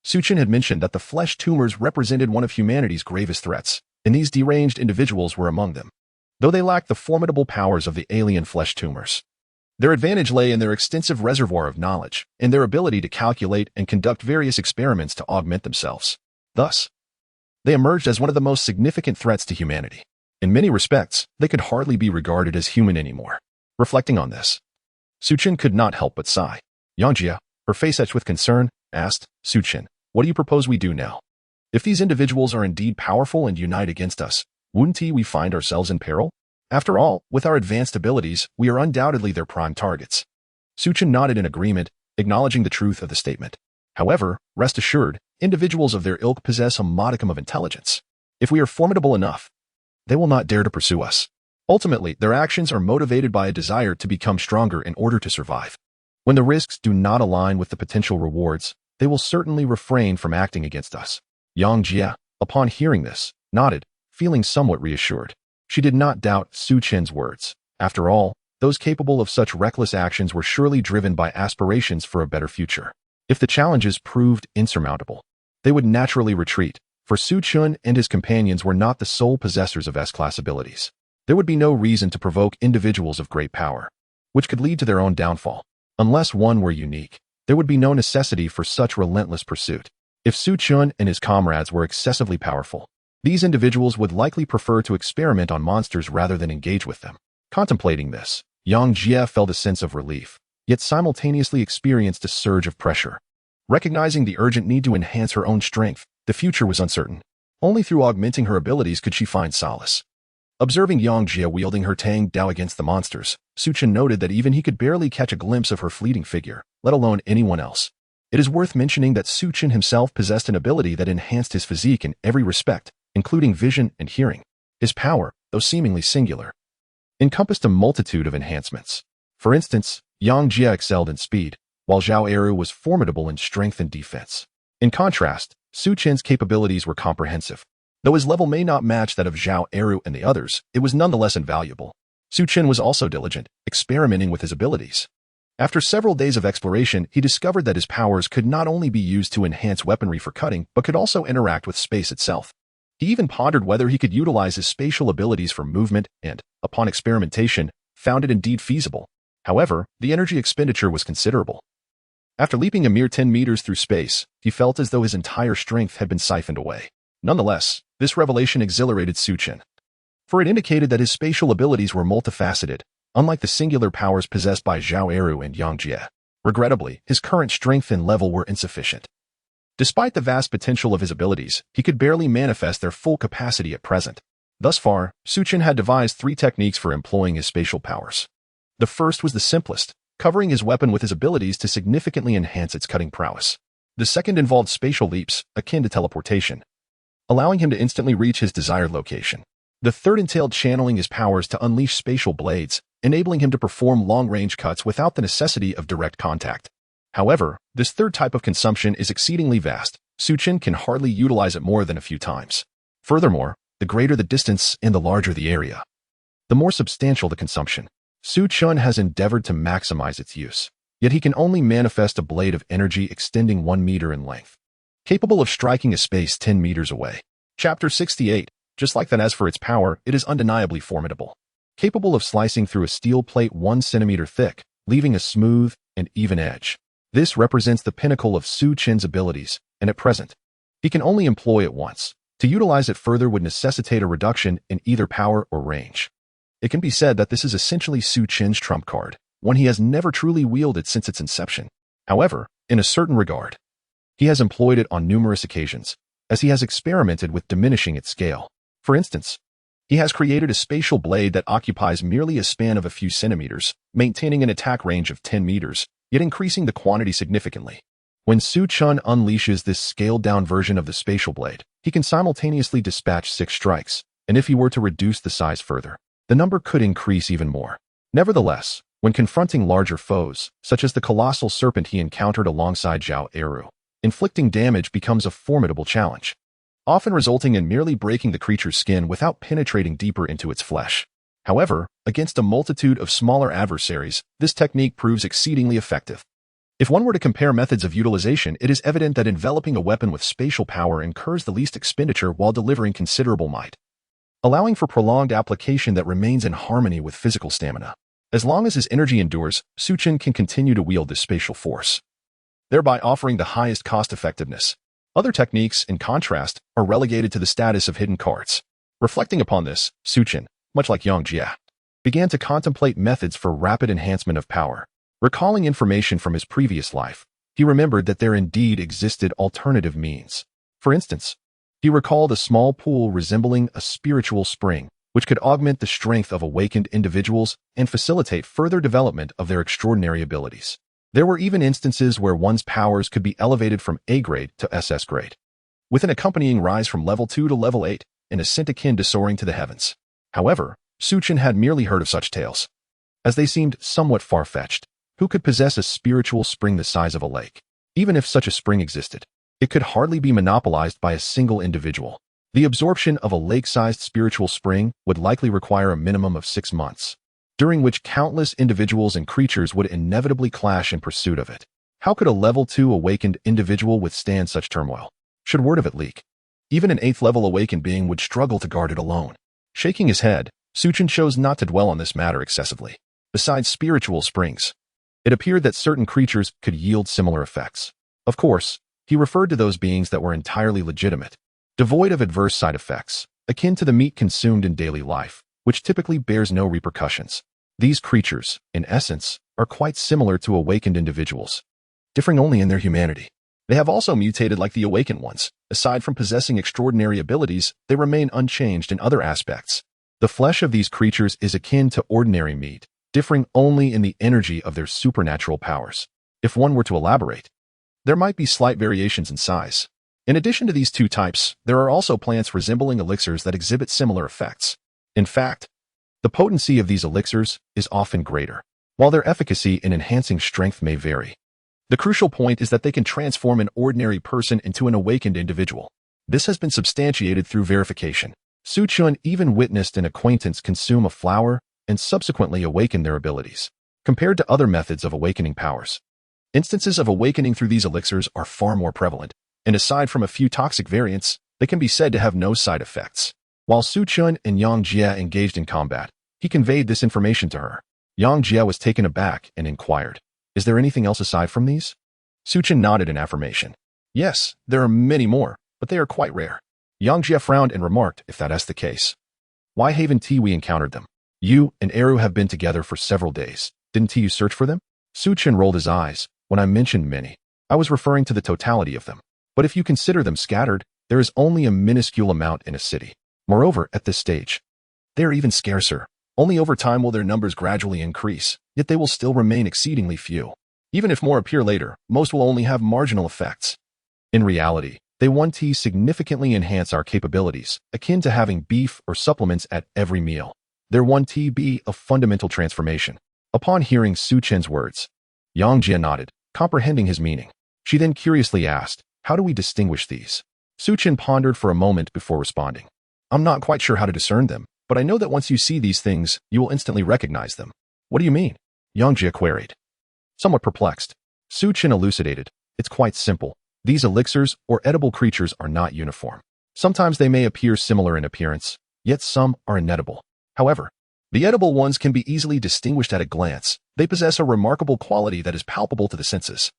Su Chen had mentioned that the flesh tumors represented one of humanity's gravest threats, and these deranged individuals were among them. Though they lacked the formidable powers of the alien flesh tumors, their advantage lay in their extensive reservoir of knowledge and their ability to calculate and conduct various experiments to augment themselves. Thus, they emerged as one of the most significant threats to humanity. In many respects, they could hardly be regarded as human anymore. Reflecting on this, Su Chen could not help but sigh. Yang Jie, her face etched with concern, asked, Su Chen, what do you propose we do now? If these individuals are indeed powerful and unite against us, wouldn't we find ourselves in peril? After all, with our advanced abilities, we are undoubtedly their prime targets. Su Chen nodded in agreement, acknowledging the truth of the statement. However, rest assured, individuals of their ilk possess a modicum of intelligence. If we are formidable enough, they will not dare to pursue us. Ultimately, their actions are motivated by a desire to become stronger in order to survive. When the risks do not align with the potential rewards, they will certainly refrain from acting against us. Yang Jie, upon hearing this, nodded, feeling somewhat reassured. She did not doubt Su Chen's words. After all, those capable of such reckless actions were surely driven by aspirations for a better future. If the challenges proved insurmountable, they would naturally retreat, for Su Chen and his companions were not the sole possessors of S-class abilities. There would be no reason to provoke individuals of great power, which could lead to their own downfall. Unless one were unique, there would be no necessity for such relentless pursuit. If Su Chen and his comrades were excessively powerful, these individuals would likely prefer to experiment on monsters rather than engage with them. Contemplating this, Yang Jie felt a sense of relief, yet simultaneously experienced a surge of pressure. Recognizing the urgent need to enhance her own strength, the future was uncertain. Only through augmenting her abilities could she find solace. Observing Yang Jie wielding her Tang Dao against the monsters, Su Chen noted that even he could barely catch a glimpse of her fleeting figure, let alone anyone else. It is worth mentioning that Su Chen himself possessed an ability that enhanced his physique in every respect, including vision and hearing. His power, though seemingly singular, encompassed a multitude of enhancements. For instance, Yang Jie excelled in speed, while Zhao Eru was formidable in strength and defense. In contrast, Su Chen's capabilities were comprehensive. Though his level may not match that of Zhao Eru and the others, it was nonetheless invaluable. Su Chen was also diligent, experimenting with his abilities. After several days of exploration, he discovered that his powers could not only be used to enhance weaponry for cutting, but could also interact with space itself. He even pondered whether he could utilize his spatial abilities for movement and, upon experimentation, found it indeed feasible. However, the energy expenditure was considerable. After leaping a mere 10 meters through space, he felt as though his entire strength had been siphoned away. Nonetheless, this revelation exhilarated Su Chen, for it indicated that his spatial abilities were multifaceted, unlike the singular powers possessed by Zhao Eru and Yang Jie. Regrettably, his current strength and level were insufficient. Despite the vast potential of his abilities, he could barely manifest their full capacity at present. Thus far, Su Chen had devised 3 techniques for employing his spatial powers. The first was the simplest, covering his weapon with his abilities to significantly enhance its cutting prowess. The second involved spatial leaps, akin to teleportation, allowing him to instantly reach his desired location. The third entailed channeling his powers to unleash spatial blades, enabling him to perform long-range cuts without the necessity of direct contact. However, this third type of consumption is exceedingly vast. Su Chen can hardly utilize it more than a few times. Furthermore, the greater the distance and the larger the area, the more substantial the consumption. Su Chen has endeavored to maximize its use, yet he can only manifest a blade of energy extending 1 meter in length, capable of striking a space 10 meters away. Chapter 68. Just like that, as for its power, it is undeniably formidable, capable of slicing through a steel plate 1 centimeter thick, leaving a smooth and even edge. This represents the pinnacle of Su Chen's abilities, and at present, he can only employ it once. To utilize it further would necessitate a reduction in either power or range. It can be said that this is essentially Su Chen's trump card, one he has never truly wielded since its inception. However, in a certain regard, he has employed it on numerous occasions, as he has experimented with diminishing its scale. For instance, he has created a spatial blade that occupies merely a span of a few centimeters, maintaining an attack range of 10 meters, yet increasing the quantity significantly. When Su Chen unleashes this scaled-down version of the spatial blade, he can simultaneously dispatch 6 strikes, and if he were to reduce the size further, the number could increase even more. Nevertheless, when confronting larger foes, such as the colossal serpent he encountered alongside Zhao Eru, inflicting damage becomes a formidable challenge, often resulting in merely breaking the creature's skin without penetrating deeper into its flesh. However, against a multitude of smaller adversaries, this technique proves exceedingly effective. If one were to compare methods of utilization, it is evident that enveloping a weapon with spatial power incurs the least expenditure while delivering considerable might, allowing for prolonged application that remains in harmony with physical stamina. As long as his energy endures, Su Chen can continue to wield this spatial force, thereby offering the highest cost-effectiveness. Other techniques, in contrast, are relegated to the status of hidden cards. Reflecting upon this, Su Chen, much like Yang Jie, began to contemplate methods for rapid enhancement of power. Recalling information from his previous life, he remembered that there indeed existed alternative means. For instance, he recalled a small pool resembling a spiritual spring, which could augment the strength of awakened individuals and facilitate further development of their extraordinary abilities. There were even instances where one's powers could be elevated from A grade to SS grade, with an accompanying rise from level 2 to level 8, an ascent akin to soaring to the heavens. However, Su Chen had merely heard of such tales, as they seemed somewhat far-fetched. Who could possess a spiritual spring the size of a lake? Even if such a spring existed, it could hardly be monopolized by a single individual. The absorption of a lake-sized spiritual spring would likely require a minimum of 6 months, during which countless individuals and creatures would inevitably clash in pursuit of it. How could a level 2 awakened individual withstand such turmoil? Should word of it leak, even an 8th level awakened being would struggle to guard it alone. Shaking his head, Su Chen chose not to dwell on this matter excessively. Besides spiritual springs, it appeared that certain creatures could yield similar effects. Of course, he referred to those beings that were entirely legitimate, devoid of adverse side effects, akin to the meat consumed in daily life, which typically bears no repercussions. These creatures, in essence, are quite similar to awakened individuals, differing only in their humanity. They have also mutated like the awakened ones. Aside from possessing extraordinary abilities, they remain unchanged in other aspects. The flesh of these creatures is akin to ordinary meat, differing only in the energy of their supernatural powers. If one were to elaborate, there might be slight variations in size. In addition to these two types, there are also plants resembling elixirs that exhibit similar effects. In fact, the potency of these elixirs is often greater, while their efficacy in enhancing strength may vary. The crucial point is that they can transform an ordinary person into an awakened individual. This has been substantiated through verification. Su Chen even witnessed an acquaintance consume a flower and subsequently awaken their abilities. Compared to other methods of awakening powers, instances of awakening through these elixirs are far more prevalent, and aside from a few toxic variants, they can be said to have no side effects. While Su Chen and Yang Jie engaged in combat, he conveyed this information to her. Yang Jie was taken aback and inquired, "Is there anything else aside from these?" Su Chen nodded in affirmation. "Yes, there are many more, but they are quite rare." Yang Jie frowned and remarked, "If that is the case, why haven't we encountered them? You and Eru have been together for several days. Didn't you search for them?" Su Chen rolled his eyes. "When I mentioned many, I was referring to the totality of them. But if you consider them scattered, there is only a minuscule amount in a city. Moreover, at this stage, they are even scarcer. Only over time will their numbers gradually increase, yet they will still remain exceedingly few. Even if more appear later, most will only have marginal effects. In reality, they 1T significantly enhance our capabilities, akin to having beef or supplements at every meal. Their 1T be a fundamental transformation." Upon hearing Su Chen's words, Yang Jie nodded, comprehending his meaning. She then curiously asked, "How do we distinguish these?" Su Chen pondered for a moment before responding. I'm not quite sure how to discern them, but I know that once you see these things, you will instantly recognize them. What do you mean? Yang Jie queried. Somewhat perplexed, Su Chen elucidated. It's quite simple. These elixirs or edible creatures are not uniform. Sometimes they may appear similar in appearance, yet some are inedible. However, the edible ones can be easily distinguished at a glance. They possess a remarkable quality that is palpable to the senses.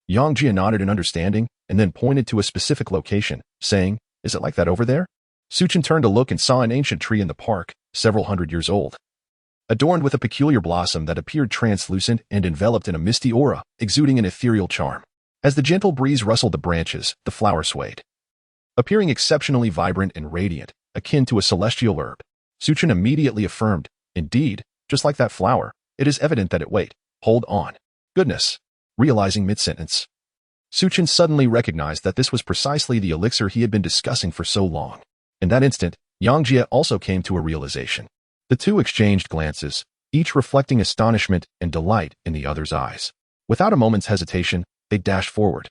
Yang Jie nodded in understanding and then pointed to a specific location, saying, "Is it like that over there?" Su Chen turned to look and saw an ancient tree in the park, several hundred years old, adorned with a peculiar blossom that appeared translucent and enveloped in a misty aura, exuding an ethereal charm. As the gentle breeze rustled the branches, the flower swayed, appearing exceptionally vibrant and radiant, akin to a celestial herb. Su Chen immediately affirmed, "Indeed, just like that flower, it is evident that hold on. Goodness." Realizing mid-sentence, Su Chen suddenly recognized that this was precisely the elixir he had been discussing for so long. In that instant, Yang Jie also came to a realization. The two exchanged glances, each reflecting astonishment and delight in the other's eyes. Without a moment's hesitation, they dashed forward.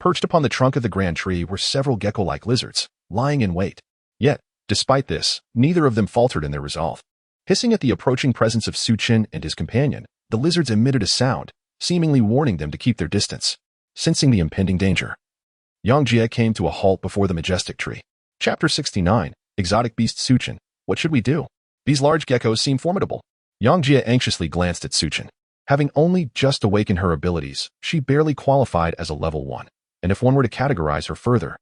Perched upon the trunk of the grand tree were several gecko-like lizards, lying in wait. Yet, despite this, neither of them faltered in their resolve. Hissing at the approaching presence of Su Chen and his companion, the lizards emitted a sound, seemingly warning them to keep their distance. Sensing the impending danger, Yang Jie came to a halt before the majestic tree. Chapter 69, Exotic Beast Su Chen. What should we do? These large geckos seem formidable. Yang Jie anxiously glanced at Su Chen. Having only just awakened her abilities, she barely qualified as a level 1, and if one were to categorize her further,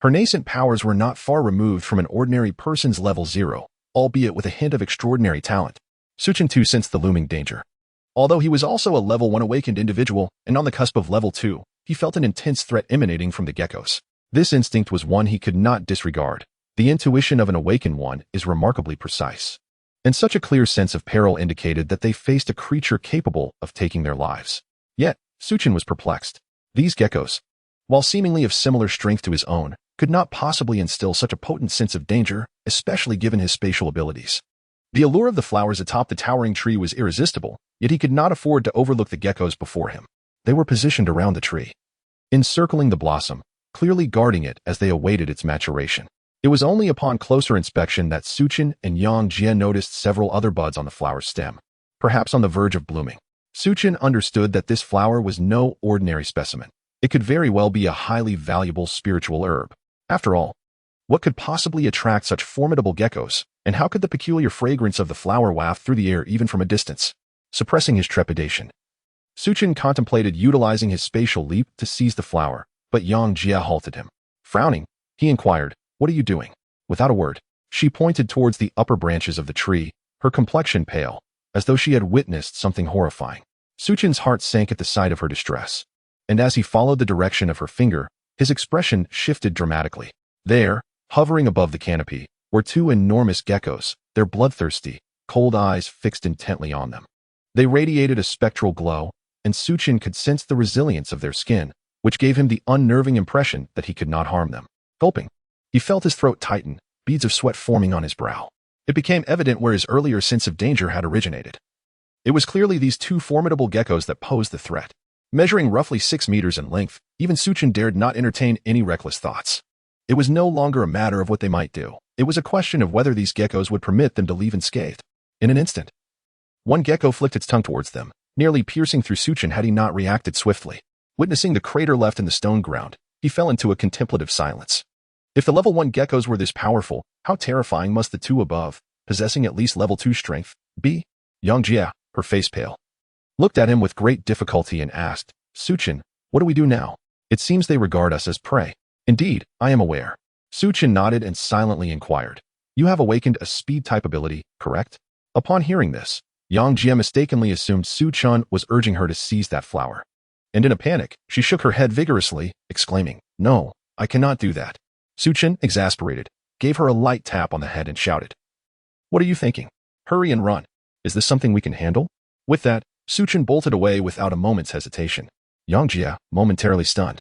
her nascent powers were not far removed from an ordinary person's level 0, albeit with a hint of extraordinary talent. Su Chen too sensed the looming danger. Although he was also a level 1 awakened individual and on the cusp of level 2, he felt an intense threat emanating from the geckos. This instinct was one he could not disregard. The intuition of an awakened one is remarkably precise, and such a clear sense of peril indicated that they faced a creature capable of taking their lives. Yet, Su Chen was perplexed. These geckos, while seemingly of similar strength to his own, could not possibly instill such a potent sense of danger, especially given his spatial abilities. The allure of the flowers atop the towering tree was irresistible, yet he could not afford to overlook the geckos before him. They were positioned around the tree, encircling the blossom, clearly guarding it as they awaited its maturation. It was only upon closer inspection that Su Chen and Yang Jie noticed several other buds on the flower's stem, perhaps on the verge of blooming. Su Chen understood that this flower was no ordinary specimen. It could very well be a highly valuable spiritual herb. After all, what could possibly attract such formidable geckos, and how could the peculiar fragrance of the flower waft through the air even from a distance? Suppressing his trepidation, Su Chen contemplated utilizing his spatial leap to seize the flower, but Yang Jie halted him. Frowning, he inquired, "What are you doing?" Without a word, she pointed towards the upper branches of the tree, her complexion pale, as though she had witnessed something horrifying. Su Chen's heart sank at the sight of her distress, and as he followed the direction of her finger, his expression shifted dramatically. There, hovering above the canopy, were two enormous geckos, their bloodthirsty, cold eyes fixed intently on them. They radiated a spectral glow, and Su Chen could sense the resilience of their skin, which gave him the unnerving impression that he could not harm them. Gulping, he felt his throat tighten, beads of sweat forming on his brow. It became evident where his earlier sense of danger had originated. It was clearly these two formidable geckos that posed the threat. Measuring roughly 6 meters in length, even Su Chen dared not entertain any reckless thoughts. It was no longer a matter of what they might do. It was a question of whether these geckos would permit them to leave unscathed. In an instant, one gecko flicked its tongue towards them, nearly piercing through Su Chen had he not reacted swiftly. Witnessing the crater left in the stone ground, he fell into a contemplative silence. If the level 1 geckos were this powerful, how terrifying must the two above, possessing at least level 2 strength, be? Yang Jie, her face pale, looked at him with great difficulty and asked, "Su Chen, what do we do now? It seems they regard us as prey." "Indeed, I am aware." Su Chen nodded and silently inquired, "You have awakened a speed-type ability, correct?" Upon hearing this, Yang Jie mistakenly assumed Su Chen was urging her to seize that flower. And in a panic, she shook her head vigorously, exclaiming, "No, I cannot do that." Su Chen, exasperated, gave her a light tap on the head and shouted, "What are you thinking? Hurry and run. Is this something we can handle?" With that, Su Chen bolted away without a moment's hesitation. Yang Jie, momentarily stunned,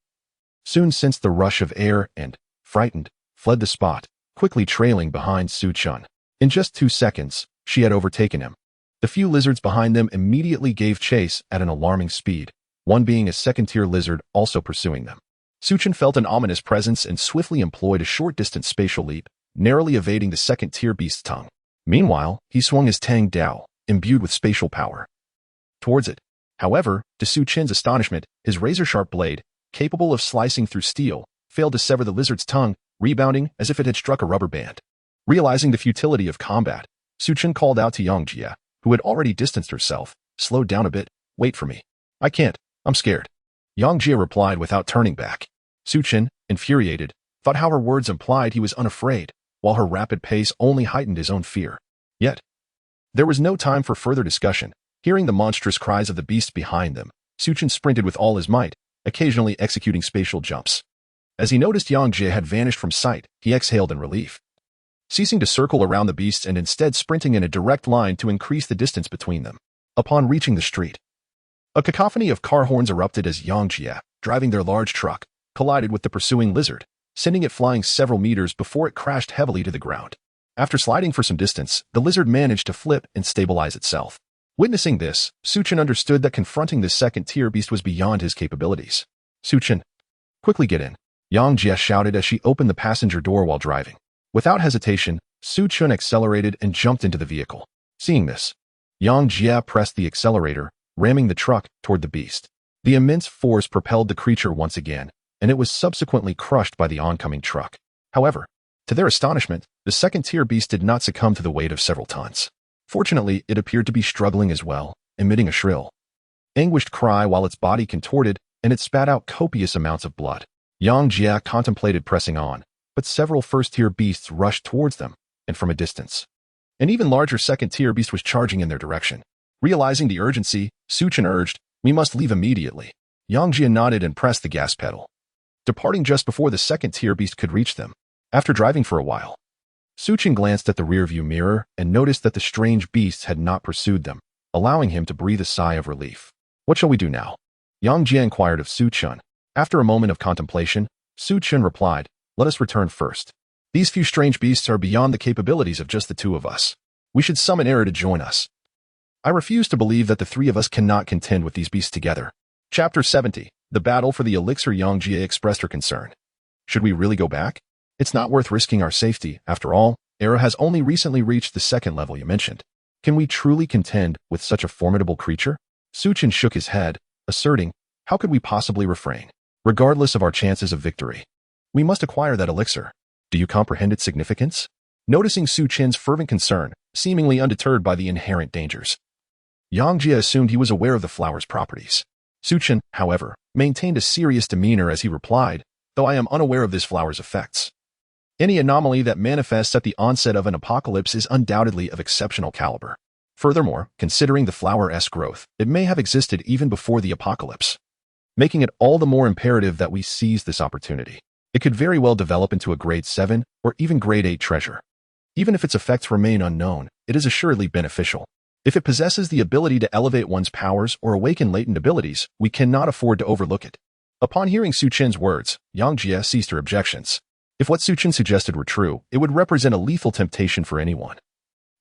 soon sensed the rush of air and, frightened, fled the spot, quickly trailing behind Su Chen. In just 2 seconds, she had overtaken him. The few lizards behind them immediately gave chase at an alarming speed, one being a second-tier lizard also pursuing them. Su Chen felt an ominous presence and swiftly employed a short-distance spatial leap, narrowly evading the second-tier beast's tongue. Meanwhile, he swung his Tang Dao, imbued with spatial power, towards it. However, to Su Chen's astonishment, his razor-sharp blade, capable of slicing through steel, failed to sever the lizard's tongue, rebounding as if it had struck a rubber band. Realizing the futility of combat, Su Chen called out to Yang Jia, who had already distanced herself, "Slow down a bit, wait for me." "I can't, I'm scared," Yang Jia replied without turning back. Su Chen, infuriated, thought how her words implied he was unafraid, while her rapid pace only heightened his own fear. Yet, there was no time for further discussion. Hearing the monstrous cries of the beasts behind them, Su Chen sprinted with all his might, occasionally executing spatial jumps. As he noticed Yang Jie had vanished from sight, he exhaled in relief, ceasing to circle around the beasts and instead sprinting in a direct line to increase the distance between them. Upon reaching the street, a cacophony of car horns erupted as Yang Jie, driving their large truck, collided with the pursuing lizard, sending it flying several meters before it crashed heavily to the ground. After sliding for some distance, the lizard managed to flip and stabilize itself. Witnessing this, Su Chen understood that confronting this second-tier beast was beyond his capabilities. "Su Chen, quickly get in," Yang Jie shouted as she opened the passenger door while driving. Without hesitation, Su Chen accelerated and jumped into the vehicle. Seeing this, Yang Jie pressed the accelerator, ramming the truck toward the beast. The immense force propelled the creature once again, and it was subsequently crushed by the oncoming truck. However, to their astonishment, the second-tier beast did not succumb to the weight of several tons. Fortunately, it appeared to be struggling as well, emitting a shrill, anguished cry while its body contorted and it spat out copious amounts of blood. Yang Jia contemplated pressing on, but several first-tier beasts rushed towards them, and from a distance, an even larger second-tier beast was charging in their direction. Realizing the urgency, Su Chen urged, "We must leave immediately." Yang Jia nodded and pressed the gas pedal, departing just before the second-tier beast could reach them. After driving for a while, Su Chen glanced at the rearview mirror and noticed that the strange beasts had not pursued them, allowing him to breathe a sigh of relief. "What shall we do now?" Yang Jia inquired of Su Chen. After a moment of contemplation, Su Chen replied, "Let us return first. These few strange beasts are beyond the capabilities of just the two of us. We should summon Era to join us. I refuse to believe that the three of us cannot contend with these beasts together." Chapter 70. The Battle for the Elixir. Yang Jia expressed her concern. "Should we really go back? It's not worth risking our safety. After all, Era has only recently reached the second level you mentioned. Can we truly contend with such a formidable creature?" Su Chen shook his head, asserting, "How could we possibly refrain? Regardless of our chances of victory, we must acquire that elixir. Do you comprehend its significance?" Noticing Su Chen's fervent concern, seemingly undeterred by the inherent dangers, Yang Jia assumed he was aware of the flower's properties. Su Chen, however, maintained a serious demeanor as he replied, "Though I am unaware of this flower's effects, any anomaly that manifests at the onset of an apocalypse is undoubtedly of exceptional caliber. Furthermore, considering the flower's growth, it may have existed even before the apocalypse, making it all the more imperative that we seize this opportunity. It could very well develop into a grade 7 or even grade 8 treasure. Even if its effects remain unknown, it is assuredly beneficial. If it possesses the ability to elevate one's powers or awaken latent abilities, we cannot afford to overlook it." Upon hearing Su Chen's words, Yang Jia ceased her objections. If what Su Chen suggested were true, it would represent a lethal temptation for anyone,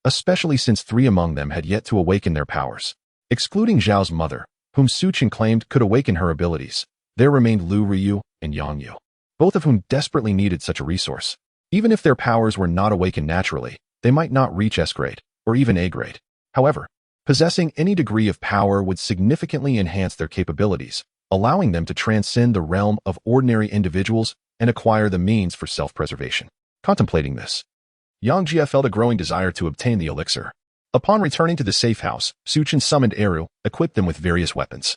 especially since 3 among them had yet to awaken their powers. Excluding Zhao's mother, whom Su Chen claimed could awaken her abilities, there remained Lu Ryu and Yang Yu, both of whom desperately needed such a resource. Even if their powers were not awakened naturally, they might not reach S grade, or even A grade. However, possessing any degree of power would significantly enhance their capabilities, allowing them to transcend the realm of ordinary individuals and acquire the means for self-preservation. Contemplating this, Yang Jia felt a growing desire to obtain the elixir. Upon returning to the safe house, Su Chen summoned Eru, equipped them with various weapons,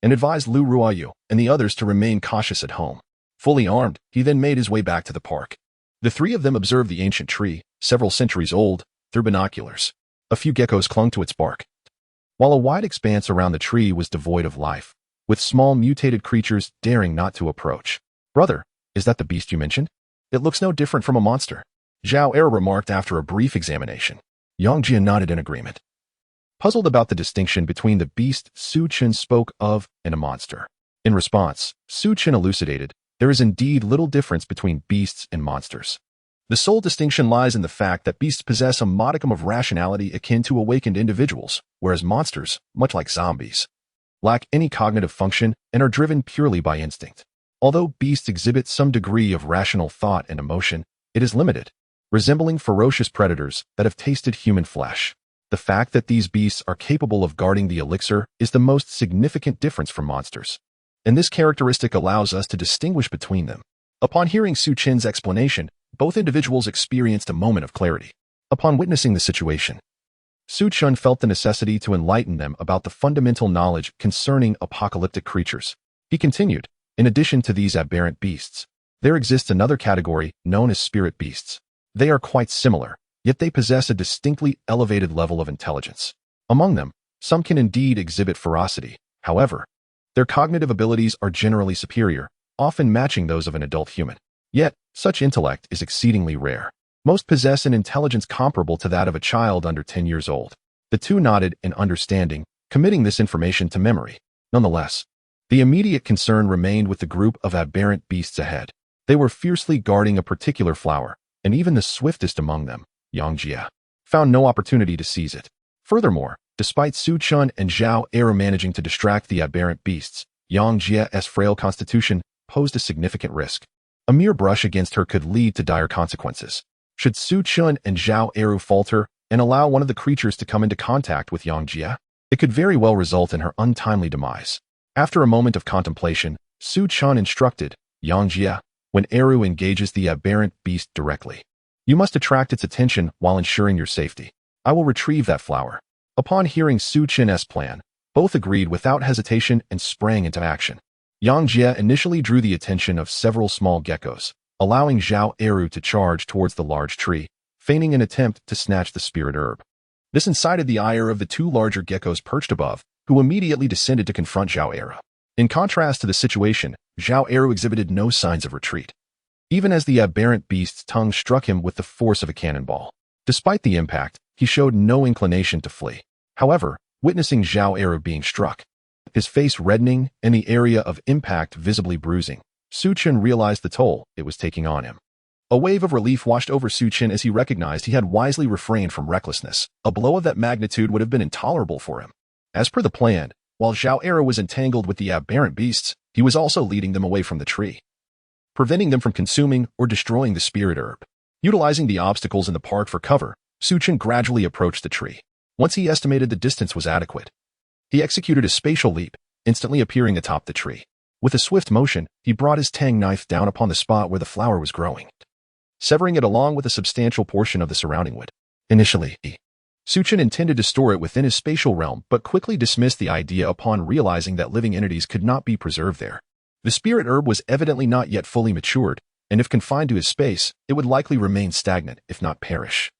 and advised Lu Ruoyu and the others to remain cautious at home. Fully armed, he then made his way back to the park. The 3 of them observed the ancient tree, several centuries old, through binoculars. A few geckos clung to its bark, while a wide expanse around the tree was devoid of life, with small mutated creatures daring not to approach. "Brother, is that the beast you mentioned? It looks no different from a monster," Zhao Er remarked after a brief examination. Yang Jia nodded in agreement, puzzled about the distinction between the beast Su Chen spoke of and a monster. In response, Su Chen elucidated, "There is indeed little difference between beasts and monsters. The sole distinction lies in the fact that beasts possess a modicum of rationality akin to awakened individuals, whereas monsters, much like zombies, lack any cognitive function and are driven purely by instinct. Although beasts exhibit some degree of rational thought and emotion, it is limited, resembling ferocious predators that have tasted human flesh. The fact that these beasts are capable of guarding the elixir is the most significant difference from monsters, and this characteristic allows us to distinguish between them. Upon hearing Su Chen's explanation, both individuals experienced a moment of clarity. Upon witnessing the situation, Su Chen felt the necessity to enlighten them about the fundamental knowledge concerning apocalyptic creatures. He continued, in addition to these aberrant beasts, there exists another category known as spirit beasts. They are quite similar, yet they possess a distinctly elevated level of intelligence. Among them, some can indeed exhibit ferocity. However, their cognitive abilities are generally superior, often matching those of an adult human. Yet, such intellect is exceedingly rare. Most possess an intelligence comparable to that of a child under 10 years old. The two nodded in understanding, committing this information to memory. Nonetheless, the immediate concern remained with the group of aberrant beasts ahead. They were fiercely guarding a particular flower, and even the swiftest among them, Yang Jie, found no opportunity to seize it. Furthermore, despite Su Chen and Zhao Eru managing to distract the aberrant beasts, Yang Jie's frail constitution posed a significant risk. A mere brush against her could lead to dire consequences. Should Su Chen and Zhao Eru falter and allow one of the creatures to come into contact with Yang Jie, it could very well result in her untimely demise. After a moment of contemplation, Su Chen instructed, Yang Jie, when Eru engages the aberrant beast directly, you must attract its attention while ensuring your safety. I will retrieve that flower. Upon hearing Su Chen's plan, both agreed without hesitation and sprang into action. Yang Jie initially drew the attention of several small geckos, allowing Zhao Eru to charge towards the large tree, feigning an attempt to snatch the spirit herb. This incited the ire of the two larger geckos perched above, who immediately descended to confront Zhao Eru. In contrast to the situation, Zhao Eru exhibited no signs of retreat, even as the aberrant beast's tongue struck him with the force of a cannonball. Despite the impact, he showed no inclination to flee. However, witnessing Zhao Eru being struck, his face reddening and the area of impact visibly bruising, Su Chen realized the toll it was taking on him. A wave of relief washed over Su Chen as he recognized he had wisely refrained from recklessness. A blow of that magnitude would have been intolerable for him. As per the plan, while Zhao Eru was entangled with the aberrant beasts, he was also leading them away from the tree, preventing them from consuming or destroying the spirit herb. Utilizing the obstacles in the park for cover, Su Chen gradually approached the tree. Once he estimated the distance was adequate, he executed a spatial leap, instantly appearing atop the tree. With a swift motion, he brought his tang knife down upon the spot where the flower was growing, severing it along with a substantial portion of the surrounding wood. Initially, Su Chen intended to store it within his spatial realm, but quickly dismissed the idea upon realizing that living entities could not be preserved there. The spirit herb was evidently not yet fully matured, and if confined to his space, it would likely remain stagnant, if not perish.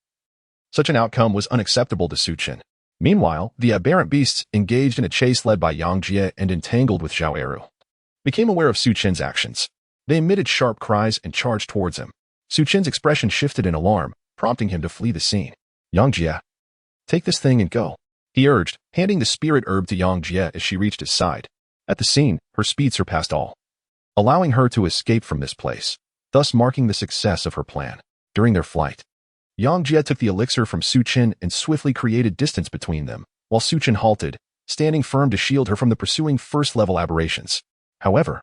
Such an outcome was unacceptable to Su Chen. Meanwhile, the aberrant beasts, engaged in a chase led by Yang Jie and entangled with Zhao Eru, became aware of Su Chen's actions. They emitted sharp cries and charged towards him. Su Chen's expression shifted in alarm, prompting him to flee the scene. Yang Jie, take this thing and go, he urged, handing the spirit herb to Yang Jie as she reached his side. At the scene, her speed surpassed all, allowing her to escape from this place, thus marking the success of her plan. During their flight, Yang Jie took the elixir from Su Chen and swiftly created distance between them, while Su Chen halted, standing firm to shield her from the pursuing first-level aberrations. However,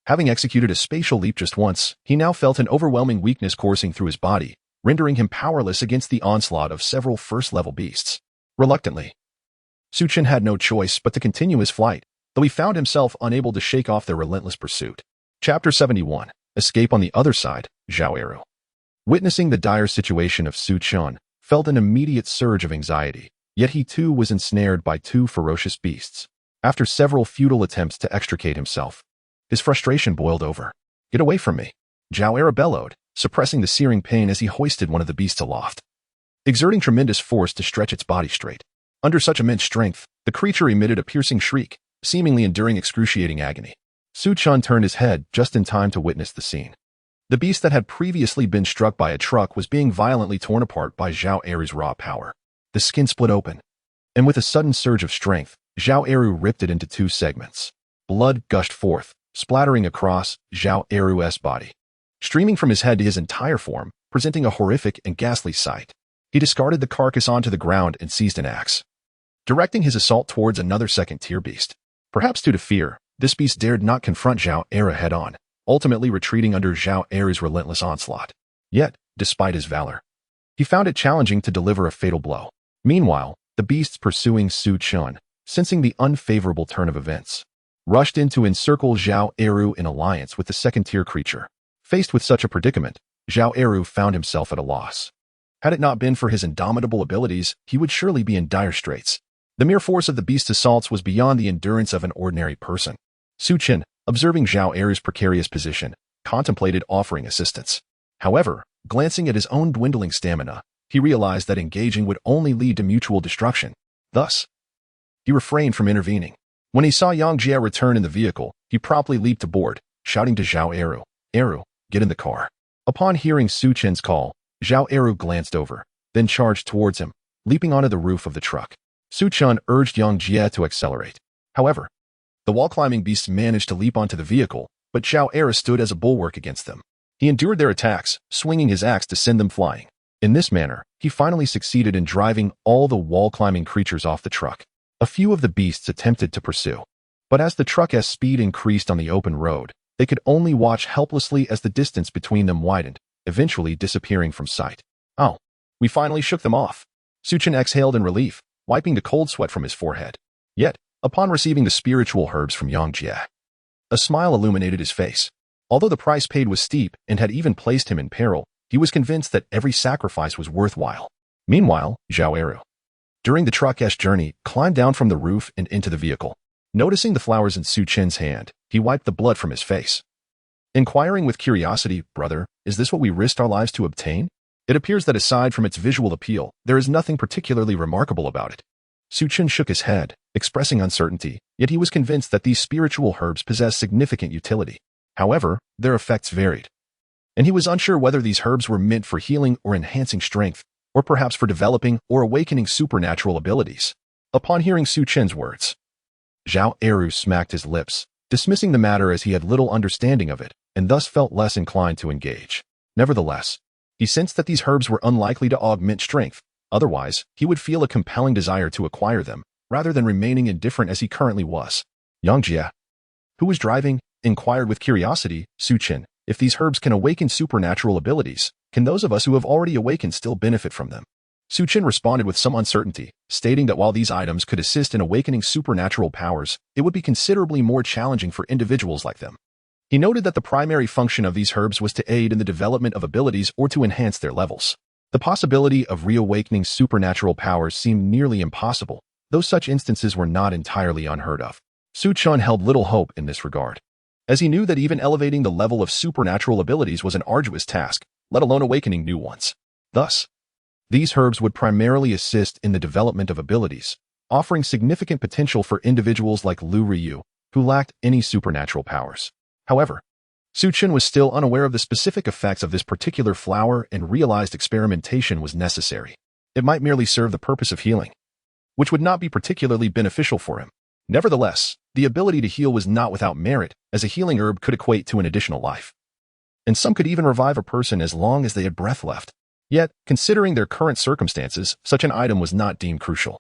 having executed a spatial leap just once, he now felt an overwhelming weakness coursing through his body, rendering him powerless against the onslaught of several first-level beasts. Reluctantly, Su Chen had no choice but to continue his flight, though he found himself unable to shake off their relentless pursuit. Chapter 71. Escape on the other side, Zhao Eru, witnessing the dire situation of Su Chen, felt an immediate surge of anxiety, yet he too was ensnared by two ferocious beasts. After several futile attempts to extricate himself, his frustration boiled over. Get away from me, Zhao Eru bellowed, suppressing the searing pain as he hoisted one of the beasts aloft, exerting tremendous force to stretch its body straight. Under such immense strength, the creature emitted a piercing shriek, seemingly enduring excruciating agony. Su Chen turned his head just in time to witness the scene. The beast that had previously been struck by a truck was being violently torn apart by Zhao Eru's raw power. The skin split open, and with a sudden surge of strength, Zhao Eru ripped it into two segments. Blood gushed forth, splattering across Zhao Eru's body, streaming from his head to his entire form, presenting a horrific and ghastly sight. He discarded the carcass onto the ground and seized an axe, directing his assault towards another second-tier beast. Perhaps due to fear, this beast dared not confront Zhao Eru head-on, ultimately retreating under Zhao Eru's relentless onslaught. Yet, despite his valor. He found it challenging to deliver a fatal blow. Meanwhile, the beasts pursuing Su Chen, sensing the unfavorable turn of events, rushed in to encircle Zhao Eru in alliance with the second-tier creature. Faced with such a predicament, Zhao Eru found himself at a loss. Had it not been for his indomitable abilities, he would surely be in dire straits. The mere force of the beast's assaults was beyond the endurance of an ordinary person. Su Chen, observing Zhao Eru's precarious position, contemplated offering assistance. However, glancing at his own dwindling stamina, he realized that engaging would only lead to mutual destruction. Thus, he refrained from intervening. When he saw Yang Jie return in the vehicle, he promptly leaped aboard, shouting to Zhao Eru, "Eru, get in the car." Upon hearing Su Chen's call, Zhao Eru glanced over, then charged towards him, leaping onto the roof of the truck. Su Chen urged Yang Jie to accelerate. However, the wall-climbing beasts managed to leap onto the vehicle, but Zhao Eru stood as a bulwark against them. He endured their attacks, swinging his axe to send them flying. In this manner, he finally succeeded in driving all the wall-climbing creatures off the truck. A few of the beasts attempted to pursue, but as the truck's speed increased on the open road, they could only watch helplessly as the distance between them widened, eventually disappearing from sight. "Oh, we finally shook them off." Su Chen exhaled in relief, wiping the cold sweat from his forehead. Yet, upon receiving the spiritual herbs from Yang Jie, a smile illuminated his face. Although the price paid was steep and had even placed him in peril, he was convinced that every sacrifice was worthwhile. Meanwhile, Zhao Eru, during the truck's journey, climbed down from the roof and into the vehicle. Noticing the flowers in Su Chen's hand, he wiped the blood from his face. Inquiring with curiosity, "Brother, is this what we risked our lives to obtain?" It appears that aside from its visual appeal, there is nothing particularly remarkable about it. Su Chen shook his head, expressing uncertainty, yet he was convinced that these spiritual herbs possess significant utility. However, their effects varied, and he was unsure whether these herbs were meant for healing or enhancing strength, or perhaps for developing or awakening supernatural abilities. Upon hearing Su Chen's words, Zhao Eru smacked his lips, dismissing the matter as he had little understanding of it, and thus felt less inclined to engage. Nevertheless, he sensed that these herbs were unlikely to augment strength. Otherwise, he would feel a compelling desire to acquire them, rather than remaining indifferent as he currently was. Yang Jie, who was driving, inquired with curiosity, "Su Chen, if these herbs can awaken supernatural abilities, can those of us who have already awakened still benefit from them?" Su Chen responded with some uncertainty, stating that while these items could assist in awakening supernatural powers, it would be considerably more challenging for individuals like them. He noted that the primary function of these herbs was to aid in the development of abilities or to enhance their levels. The possibility of reawakening supernatural powers seemed nearly impossible, though such instances were not entirely unheard of. Su Chen held little hope in this regard, as he knew that even elevating the level of supernatural abilities was an arduous task, let alone awakening new ones. Thus, these herbs would primarily assist in the development of abilities, offering significant potential for individuals like Lu Ryu, who lacked any supernatural powers. However, Su Chen was still unaware of the specific effects of this particular flower and realized experimentation was necessary. It might merely serve the purpose of healing, which would not be particularly beneficial for him. Nevertheless, the ability to heal was not without merit, as a healing herb could equate to an additional life, and some could even revive a person as long as they had breath left. Yet, considering their current circumstances, such an item was not deemed crucial.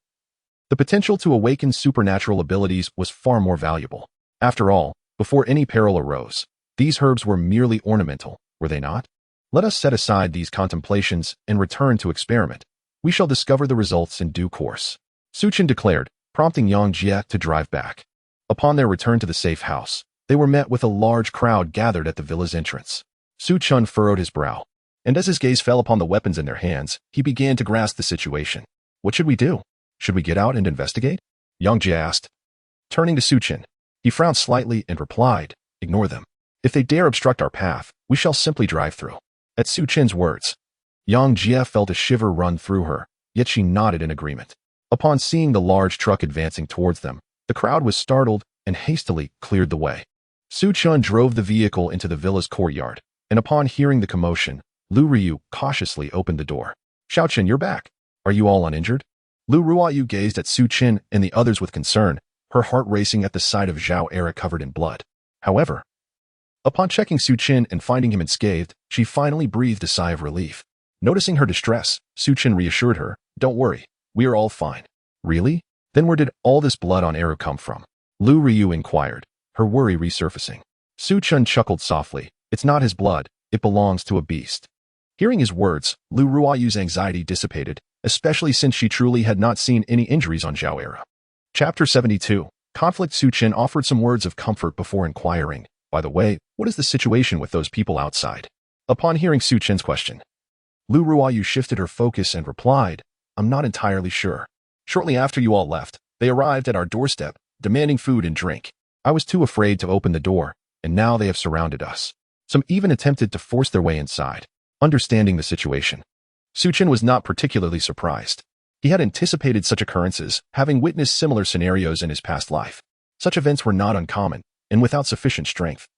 The potential to awaken supernatural abilities was far more valuable. After all, before any peril arose, these herbs were merely ornamental, were they not? Let us set aside these contemplations and return to experiment. We shall discover the results in due course. Su Chen declared, prompting Yang Jie to drive back. Upon their return to the safe house, they were met with a large crowd gathered at the villa's entrance. Su Chen furrowed his brow, and as his gaze fell upon the weapons in their hands, he began to grasp the situation. "What should we do? Should we get out and investigate?" Yang Jie asked. Turning to Su Chen, he frowned slightly and replied, "Ignore them. If they dare obstruct our path, we shall simply drive through." At Su Chen's words, Yang Jie felt a shiver run through her, yet she nodded in agreement. Upon seeing the large truck advancing towards them, the crowd was startled and hastily cleared the way. Su Chen drove the vehicle into the villa's courtyard, and upon hearing the commotion, Lu Ryu cautiously opened the door. "Xiao Chen, you're back. Are you all uninjured?" Lu Ryu gazed at Su Chen and the others with concern, her heart racing at the sight of Zhao Eru covered in blood. However, upon checking Su Chen and finding him unscathed, she finally breathed a sigh of relief. Noticing her distress, Su Chen reassured her, "Don't worry, we are all fine." "Really? Then where did all this blood on Eru come from?" Lu Ryu inquired, her worry resurfacing. Su Chen chuckled softly. "It's not his blood, it belongs to a beast." Hearing his words, Lu Ruoyu's anxiety dissipated, especially since she truly had not seen any injuries on Zhao Eru. Chapter 72. Conflict. Su Chen offered some words of comfort before inquiring, "By the way, what is the situation with those people outside?" Upon hearing Su Chen's question, Lu Ruoyu shifted her focus and replied, "I'm not entirely sure. Shortly after you all left, they arrived at our doorstep, demanding food and drink. I was too afraid to open the door, and now they have surrounded us. Some even attempted to force their way inside." Understanding the situation, Su Chen was not particularly surprised. He had anticipated such occurrences, having witnessed similar scenarios in his past life. Such events were not uncommon, and without sufficient strength,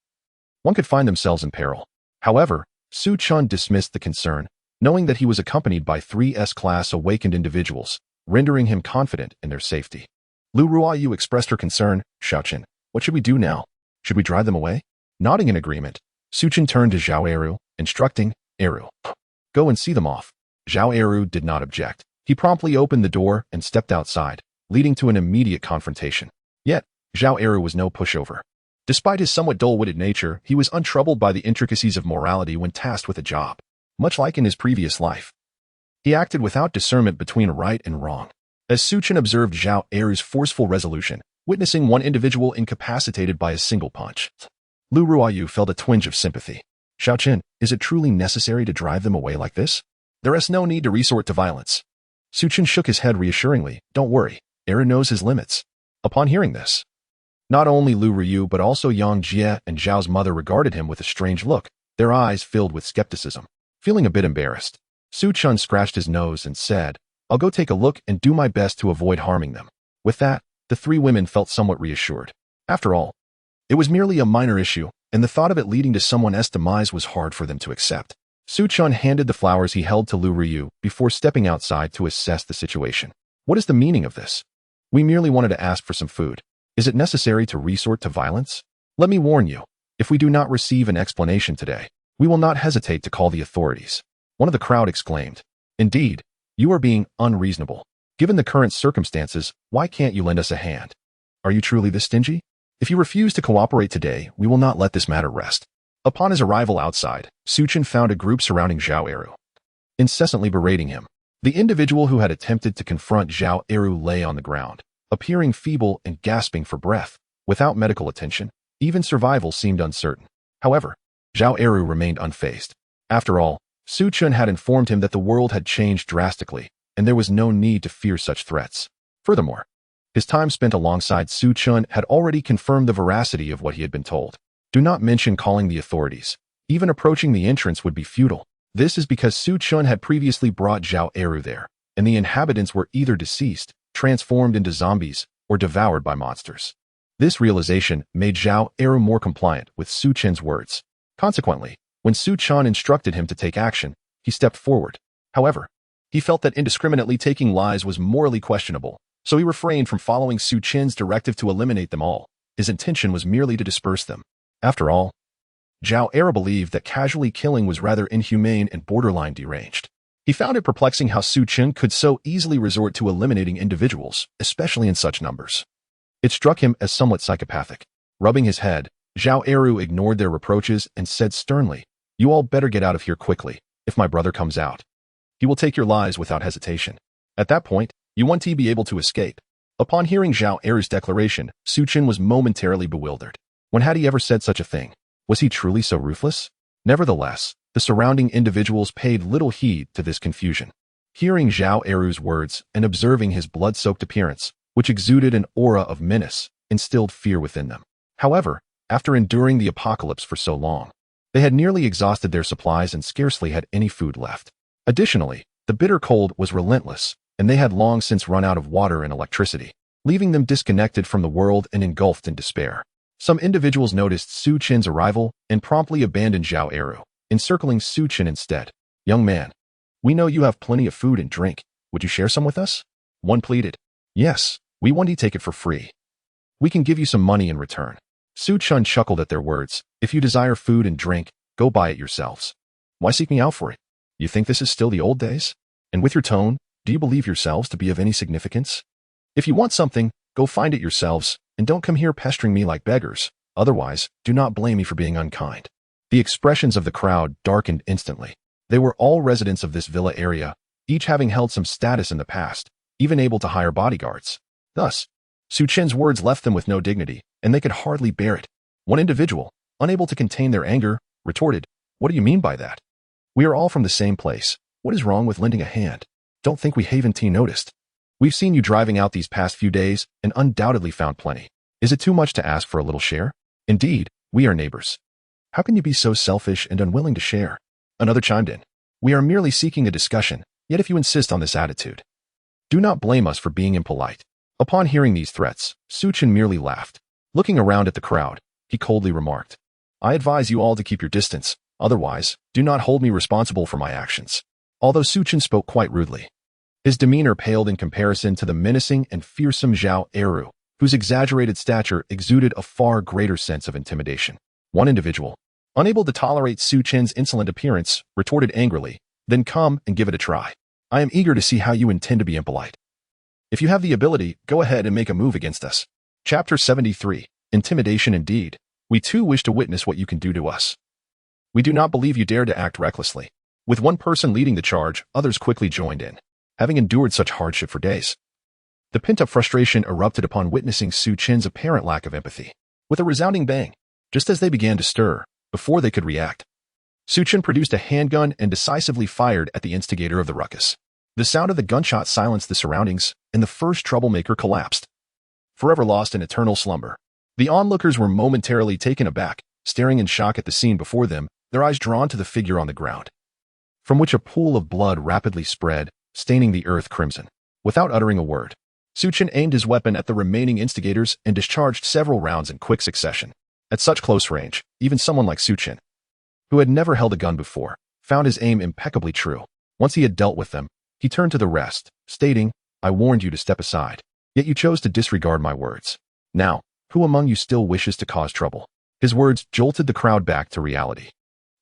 one could find themselves in peril. However, Su Chen dismissed the concern, knowing that he was accompanied by 3 S-class awakened individuals, rendering him confident in their safety. Lu Ruoyu expressed her concern, "Su Chen, what should we do now? Should we drive them away?" Nodding in agreement, Su Chen turned to Zhao Eru, instructing, "Eru, go and see them off." Zhao Eru did not object. He promptly opened the door and stepped outside, leading to an immediate confrontation. Yet, Zhao Eru was no pushover. Despite his somewhat dull-witted nature, he was untroubled by the intricacies of morality when tasked with a job. Much like in his previous life, he acted without discernment between right and wrong. As Su Chen observed Zhao Eru's forceful resolution, witnessing one individual incapacitated by a single punch, Lu Ruoyu felt a twinge of sympathy. "Su Chen, is it truly necessary to drive them away like this? There is no need to resort to violence." Su Chen shook his head reassuringly. "Don't worry, Eru knows his limits." Upon hearing this, not only Lu Ruoyu but also Yang Jie and Zhao's mother regarded him with a strange look, their eyes filled with skepticism. Feeling a bit embarrassed, Su Chen scratched his nose and said, "I'll go take a look and do my best to avoid harming them." With that, the 3 women felt somewhat reassured. After all, it was merely a minor issue, and the thought of it leading to someone else's demise was hard for them to accept. Su Chen handed the flowers he held to Lu Ruoyu before stepping outside to assess the situation. "What is the meaning of this? We merely wanted to ask for some food. Is it necessary to resort to violence? Let me warn you, if we do not receive an explanation today, we will not hesitate to call the authorities." One of the crowd exclaimed, "Indeed, you are being unreasonable. Given the current circumstances, why can't you lend us a hand? Are you truly this stingy? If you refuse to cooperate today, we will not let this matter rest." Upon his arrival outside, Su Chen found a group surrounding Zhao Eru, incessantly berating him. The individual who had attempted to confront Zhao Eru lay on the ground, appearing feeble and gasping for breath. Without medical attention, even survival seemed uncertain. However, Zhao Eru remained unfazed. After all, Su Chen had informed him that the world had changed drastically, and there was no need to fear such threats. Furthermore, his time spent alongside Su Chen had already confirmed the veracity of what he had been told. Do not mention calling the authorities. Even approaching the entrance would be futile. This is because Su Chen had previously brought Zhao Eru there, and the inhabitants were either deceased, transformed into zombies, or devoured by monsters. This realization made Zhao Eru more compliant with Su Chen's words. Consequently, when Su Chen instructed him to take action, he stepped forward. However, he felt that indiscriminately taking lives was morally questionable, so he refrained from following Su Chen's directive to eliminate them all. His intention was merely to disperse them. After all, Zhao Eru believed that casually killing was rather inhumane and borderline deranged. He found it perplexing how Su Chen could so easily resort to eliminating individuals, especially in such numbers. It struck him as somewhat psychopathic. Rubbing his head, Zhao Eru ignored their reproaches and said sternly, "You all better get out of here quickly. If my brother comes out, he will take your lives without hesitation. At that point, you won't be able to escape." Upon hearing Zhao Eru's declaration, Su Chen was momentarily bewildered. When had he ever said such a thing? Was he truly so ruthless? Nevertheless, the surrounding individuals paid little heed to this confusion. Hearing Zhao Eru's words and observing his blood-soaked appearance, which exuded an aura of menace, instilled fear within them. However, after enduring the apocalypse for so long, they had nearly exhausted their supplies and scarcely had any food left. Additionally, the bitter cold was relentless, and they had long since run out of water and electricity, leaving them disconnected from the world and engulfed in despair. Some individuals noticed Su Chen's arrival and promptly abandoned Zhao Eru, encircling Su Chen instead. "Young man, we know you have plenty of food and drink. Would you share some with us?" One pleaded. "Yes, we want to take it for free. We can give you some money in return." Su Chen chuckled at their words. "If you desire food and drink, go buy it yourselves. Why seek me out for it? You think this is still the old days? And with your tone, do you believe yourselves to be of any significance? If you want something, go find it yourselves, and don't come here pestering me like beggars. Otherwise, do not blame me for being unkind." The expressions of the crowd darkened instantly. They were all residents of this villa area, each having held some status in the past, even able to hire bodyguards. Thus, Su Chen's words left them with no dignity, and they could hardly bear it. One individual, unable to contain their anger, retorted, "What do you mean by that? We are all from the same place. What is wrong with lending a hand? Don't think we haven't noticed. We've seen you driving out these past few days and undoubtedly found plenty. Is it too much to ask for a little share? Indeed, we are neighbors. How can you be so selfish and unwilling to share?" Another chimed in, "We are merely seeking a discussion, yet if you insist on this attitude, do not blame us for being impolite." Upon hearing these threats, Su Chen merely laughed. Looking around at the crowd, he coldly remarked, "I advise you all to keep your distance, otherwise, do not hold me responsible for my actions." Although Su Chen spoke quite rudely, his demeanor paled in comparison to the menacing and fearsome Zhao Eru, whose exaggerated stature exuded a far greater sense of intimidation. One individual, unable to tolerate Su Chen's insolent appearance, retorted angrily, "Then come and give it a try. I am eager to see how you intend to be impolite. If you have the ability, go ahead and make a move against us." Chapter 73. Intimidation indeed. We too wish to witness what you can do to us. We do not believe you dare to act recklessly. With one person leading the charge, others quickly joined in, having endured such hardship for days. The pent-up frustration erupted upon witnessing Su Chen's apparent lack of empathy. With a resounding bang, just as they began to stir, before they could react, Su Chen produced a handgun and decisively fired at the instigator of the ruckus. The sound of the gunshot silenced the surroundings, and the first troublemaker collapsed, forever lost in eternal slumber. The onlookers were momentarily taken aback, staring in shock at the scene before them, their eyes drawn to the figure on the ground, from which a pool of blood rapidly spread, staining the earth crimson. Without uttering a word, Su Chen aimed his weapon at the remaining instigators and discharged several rounds in quick succession. At such close range, even someone like Su Chen, who had never held a gun before, found his aim impeccably true. Once he had dealt with them, he turned to the rest, stating, "I warned you to step aside, yet you chose to disregard my words. Now, who among you still wishes to cause trouble?" His words jolted the crowd back to reality,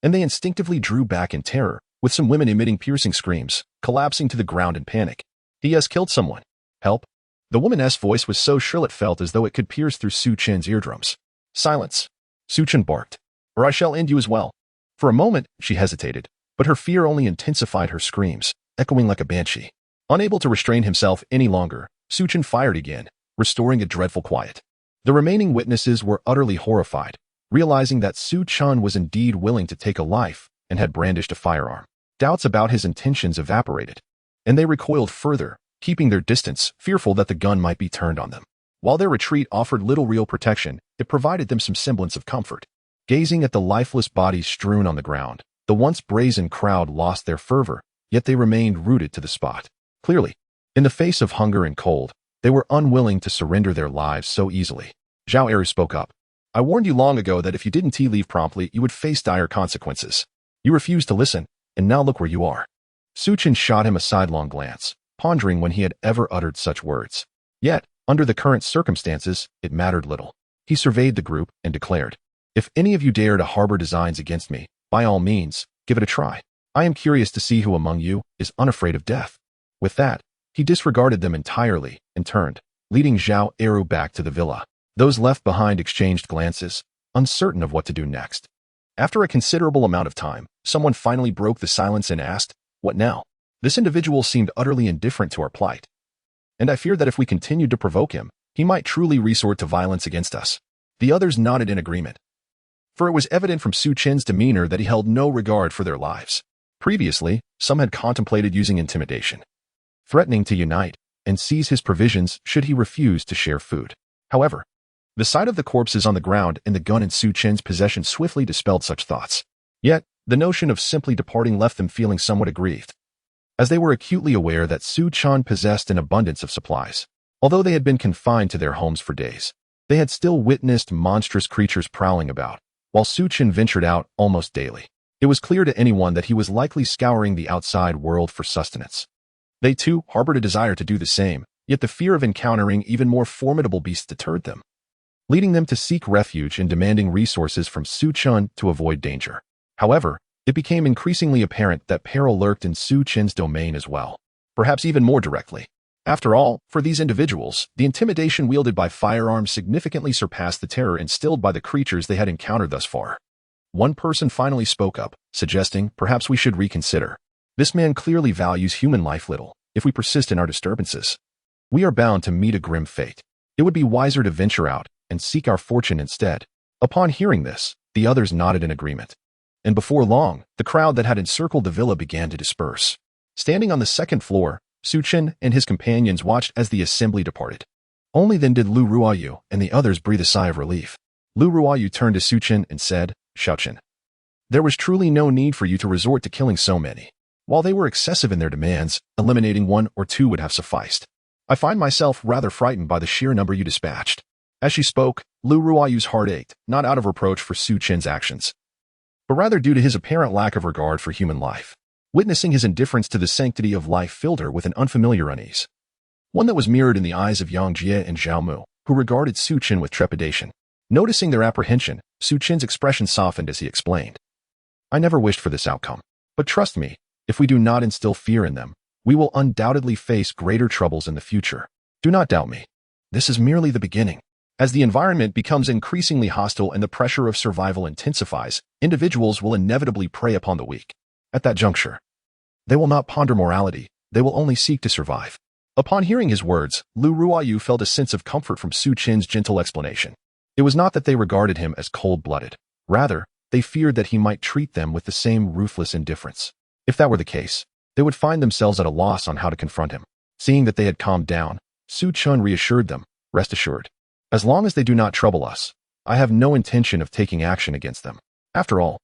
and they instinctively drew back in terror, with some women emitting piercing screams, collapsing to the ground in panic. "He has killed someone. Help." The woman's voice was so shrill it felt as though it could pierce through Su Chen's eardrums. "Silence," Su Chen barked, "or I shall end you as well." For a moment, she hesitated, but her fear only intensified her screams, echoing like a banshee. Unable to restrain himself any longer, Su Chen fired again, restoring a dreadful quiet. The remaining witnesses were utterly horrified, realizing that Su Chen was indeed willing to take a life and had brandished a firearm. Doubts about his intentions evaporated, and they recoiled further, keeping their distance, fearful that the gun might be turned on them. While their retreat offered little real protection, it provided them some semblance of comfort. Gazing at the lifeless bodies strewn on the ground, the once brazen crowd lost their fervor, yet they remained rooted to the spot. Clearly, in the face of hunger and cold, they were unwilling to surrender their lives so easily. Zhao Eru spoke up. "I warned you long ago that if you didn't leave promptly, you would face dire consequences. You refused to listen, and now look where you are." Su Chen shot him a sidelong glance, pondering when he had ever uttered such words. Yet, under the current circumstances, it mattered little. He surveyed the group and declared, "If any of you dare to harbor designs against me, by all means, give it a try. I am curious to see who among you is unafraid of death." With that, he disregarded them entirely and turned, leading Zhao Eru back to the villa. Those left behind exchanged glances, uncertain of what to do next. After a considerable amount of time, someone finally broke the silence and asked, "What now?" This individual seemed utterly indifferent to our plight, and I feared that if we continued to provoke him, he might truly resort to violence against us. The others nodded in agreement, for it was evident from Su Chen's demeanor that he held no regard for their lives. Previously, some had contemplated using intimidation, threatening to unite and seize his provisions should he refuse to share food. However, the sight of the corpses on the ground and the gun in Su Chen's possession swiftly dispelled such thoughts. Yet, the notion of simply departing left them feeling somewhat aggrieved, as they were acutely aware that Su Chen possessed an abundance of supplies. Although they had been confined to their homes for days, they had still witnessed monstrous creatures prowling about, while Su Chen ventured out almost daily. It was clear to anyone that he was likely scouring the outside world for sustenance. They too harbored a desire to do the same, yet the fear of encountering even more formidable beasts deterred them, leading them to seek refuge in demanding resources from Su Chen to avoid danger. However, it became increasingly apparent that peril lurked in Su Chen's domain as well, perhaps even more directly. After all, for these individuals, the intimidation wielded by firearms significantly surpassed the terror instilled by the creatures they had encountered thus far. One person finally spoke up, suggesting perhaps we should reconsider. This man clearly values human life little. If we persist in our disturbances, we are bound to meet a grim fate. It would be wiser to venture out and seek our fortune instead. Upon hearing this, the others nodded in agreement. And before long, the crowd that had encircled the villa began to disperse. Standing on the second floor, Su Chen and his companions watched as the assembly departed. Only then did Lu Ruoyu and the others breathe a sigh of relief. Lu Ruoyu turned to Su Chen and said, Su Chen, there was truly no need for you to resort to killing so many. While they were excessive in their demands, eliminating one or two would have sufficed. I find myself rather frightened by the sheer number you dispatched. As she spoke, Lu Ruoyu's heart ached, not out of reproach for Su Chen's actions, but rather due to his apparent lack of regard for human life. Witnessing his indifference to the sanctity of life filled her with an unfamiliar unease, one that was mirrored in the eyes of Yang Jie and Zhao Mu, who regarded Su Chen with trepidation. Noticing their apprehension, Su Chen's expression softened as he explained, I never wished for this outcome, but trust me, if we do not instill fear in them, we will undoubtedly face greater troubles in the future. Do not doubt me. This is merely the beginning. As the environment becomes increasingly hostile and the pressure of survival intensifies, individuals will inevitably prey upon the weak. At that juncture, they will not ponder morality, they will only seek to survive. Upon hearing his words, Lu Ruoyu felt a sense of comfort from Su Chen's gentle explanation. It was not that they regarded him as cold-blooded. Rather, they feared that he might treat them with the same ruthless indifference. If that were the case, they would find themselves at a loss on how to confront him. Seeing that they had calmed down, Su Chen reassured them, rest assured. As long as they do not trouble us, I have no intention of taking action against them. After all,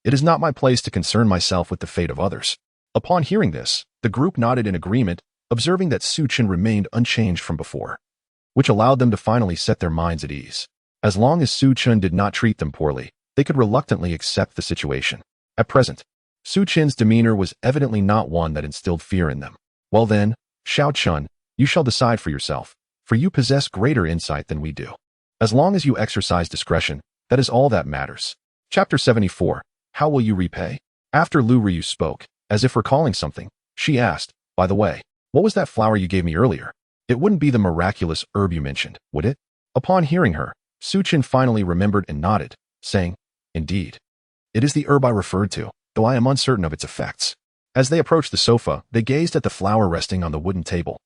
it is not my place to concern myself with the fate of others. Upon hearing this, the group nodded in agreement, observing that Su Chen remained unchanged from before, which allowed them to finally set their minds at ease. As long as Su Chen did not treat them poorly, they could reluctantly accept the situation. At present, Su Chen's demeanor was evidently not one that instilled fear in them. Well then, Xiao Chun, you shall decide for yourself, for you possess greater insight than we do. As long as you exercise discretion, that is all that matters. Chapter 74. How will you repay? After Lu Ryu spoke, as if recalling something, she asked, by the way, what was that flower you gave me earlier? It wouldn't be the miraculous herb you mentioned, would it? Upon hearing her, Su Chen finally remembered and nodded, saying, indeed. It is the herb I referred to, though I am uncertain of its effects. As they approached the sofa, they gazed at the flower resting on the wooden table.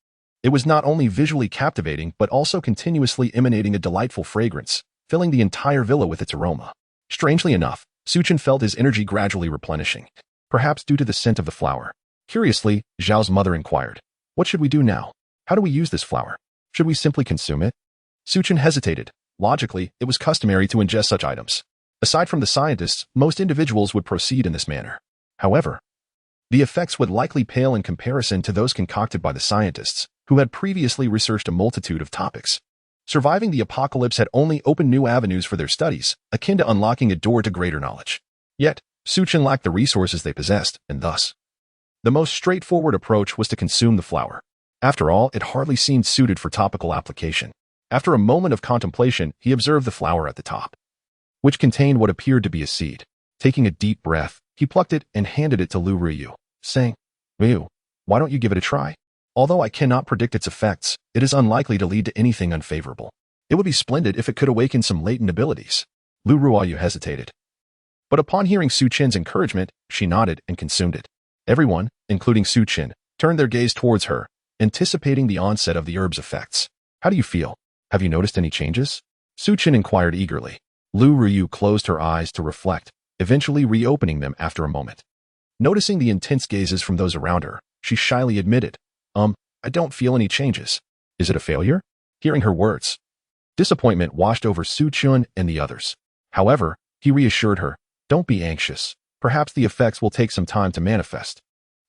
It was not only visually captivating but also continuously emanating a delightful fragrance, filling the entire villa with its aroma. Strangely enough, Su Chen felt his energy gradually replenishing, perhaps due to the scent of the flower. Curiously, Zhao's mother inquired, what should we do now? How do we use this flower? Should we simply consume it? Su Chen hesitated. Logically, it was customary to ingest such items. Aside from the scientists, most individuals would proceed in this manner. However, the effects would likely pale in comparison to those concocted by the scientists, who had previously researched a multitude of topics. Surviving the apocalypse had only opened new avenues for their studies, akin to unlocking a door to greater knowledge. Yet, Su Chen lacked the resources they possessed, and thus, the most straightforward approach was to consume the flower. After all, it hardly seemed suited for topical application. After a moment of contemplation, he observed the flower at the top, which contained what appeared to be a seed. Taking a deep breath, he plucked it and handed it to Lu Ryu, saying, Ryu, why don't you give it a try? Although I cannot predict its effects, it is unlikely to lead to anything unfavorable. It would be splendid if it could awaken some latent abilities. Lu Ruoyu hesitated. But upon hearing Su Chen's encouragement, she nodded and consumed it. Everyone, including Su Chen, turned their gaze towards her, anticipating the onset of the herb's effects. How do you feel? Have you noticed any changes? Su Chen inquired eagerly. Lu Ryu closed her eyes to reflect, eventually reopening them after a moment. Noticing the intense gazes from those around her, she shyly admitted, I don't feel any changes. Is it a failure? Hearing her words, disappointment washed over Su Chen and the others. However, he reassured her, don't be anxious. Perhaps the effects will take some time to manifest.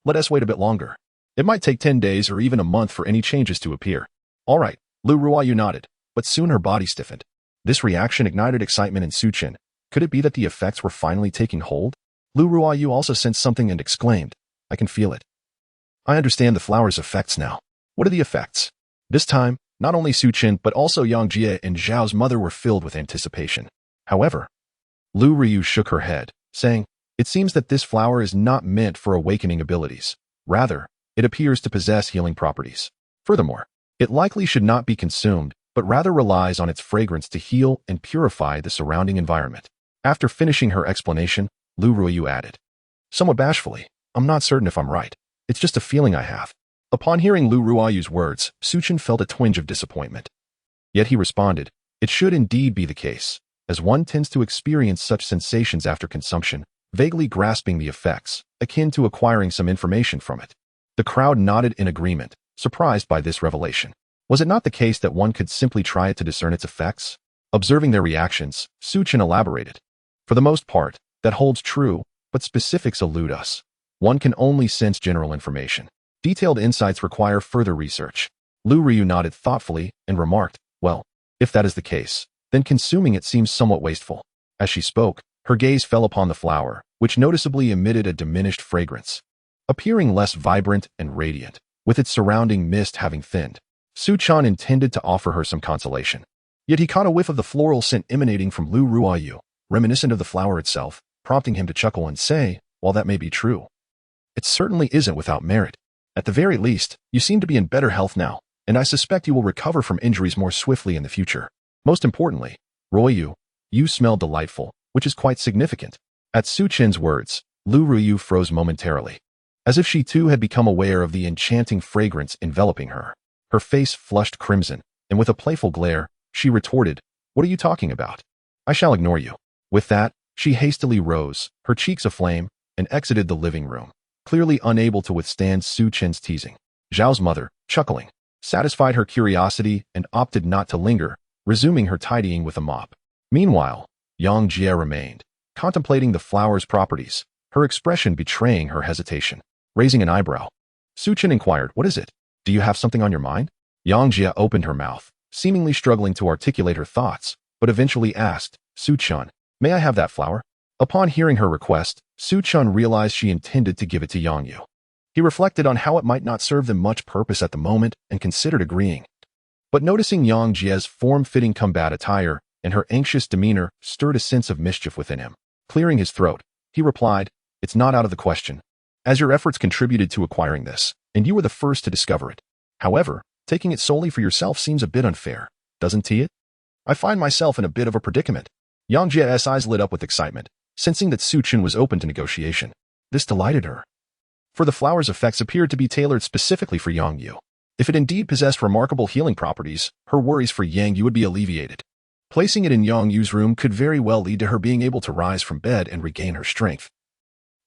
Let us wait a bit longer. It might take 10 days or even a month for any changes to appear. All right, Lu Ruoyu nodded, but soon her body stiffened. This reaction ignited excitement in Su Chen. Could it be that the effects were finally taking hold? Lu Ruoyu also sensed something and exclaimed, I can feel it. I understand the flower's effects now. What are the effects? This time, not only Su Chen but also Yang Jie and Zhao's mother were filled with anticipation. However, Lu Ryu shook her head, saying, it seems that this flower is not meant for awakening abilities. Rather, it appears to possess healing properties. Furthermore, it likely should not be consumed, but rather relies on its fragrance to heal and purify the surrounding environment. After finishing her explanation, Lu Ruoyu added, somewhat bashfully, I'm not certain if I'm right. It's just a feeling I have. Upon hearing Lu Ruoyu's words, Su Chen felt a twinge of disappointment. Yet he responded, it should indeed be the case, as one tends to experience such sensations after consumption, vaguely grasping the effects, akin to acquiring some information from it. The crowd nodded in agreement, surprised by this revelation. Was it not the case that one could simply try it to discern its effects? Observing their reactions, Su Chen elaborated. For the most part, that holds true, but specifics elude us. One can only sense general information. Detailed insights require further research. Lu Ruoyu nodded thoughtfully and remarked, well, if that is the case, then consuming it seems somewhat wasteful. As she spoke, her gaze fell upon the flower, which noticeably emitted a diminished fragrance. Appearing less vibrant and radiant, with its surrounding mist having thinned, Su Chen intended to offer her some consolation. Yet he caught a whiff of the floral scent emanating from Lu Ruoyu, reminiscent of the flower itself, prompting him to chuckle and say, while that may be true, it certainly isn't without merit. At the very least, you seem to be in better health now, and I suspect you will recover from injuries more swiftly in the future. Most importantly, Ruoyu, you smell delightful, which is quite significant. At Su Chen's words, Lu Ruoyu froze momentarily, as if she too had become aware of the enchanting fragrance enveloping her. Her face flushed crimson, and with a playful glare, she retorted, what are you talking about? I shall ignore you. With that, she hastily rose, her cheeks aflame, and exited the living room, clearly unable to withstand Su Chen's teasing. Zhao's mother, chuckling, satisfied her curiosity and opted not to linger, resuming her tidying with a mop. Meanwhile, Yang Jie remained, contemplating the flower's properties, her expression betraying her hesitation. Raising an eyebrow, Su Chen inquired, what is it? Do you have something on your mind? Yang Jie opened her mouth, seemingly struggling to articulate her thoughts, but eventually asked, Su Chen, may I have that flower? Upon hearing her request, Su Chen realized she intended to give it to Yang Yu. He reflected on how it might not serve them much purpose at the moment and considered agreeing. But noticing Yang Jie's form-fitting combat attire and her anxious demeanor stirred a sense of mischief within him. Clearing his throat, he replied, it's not out of the question, as your efforts contributed to acquiring this, and you were the first to discover it. However, taking it solely for yourself seems a bit unfair, doesn't it? I find myself in a bit of a predicament. Yang Jie's eyes lit up with excitement, sensing that Su Chen was open to negotiation. This delighted her. For the flower's effects appeared to be tailored specifically for Yang Yu. If it indeed possessed remarkable healing properties, her worries for Yang Yu would be alleviated. Placing it in Yang Yu's room could very well lead to her being able to rise from bed and regain her strength.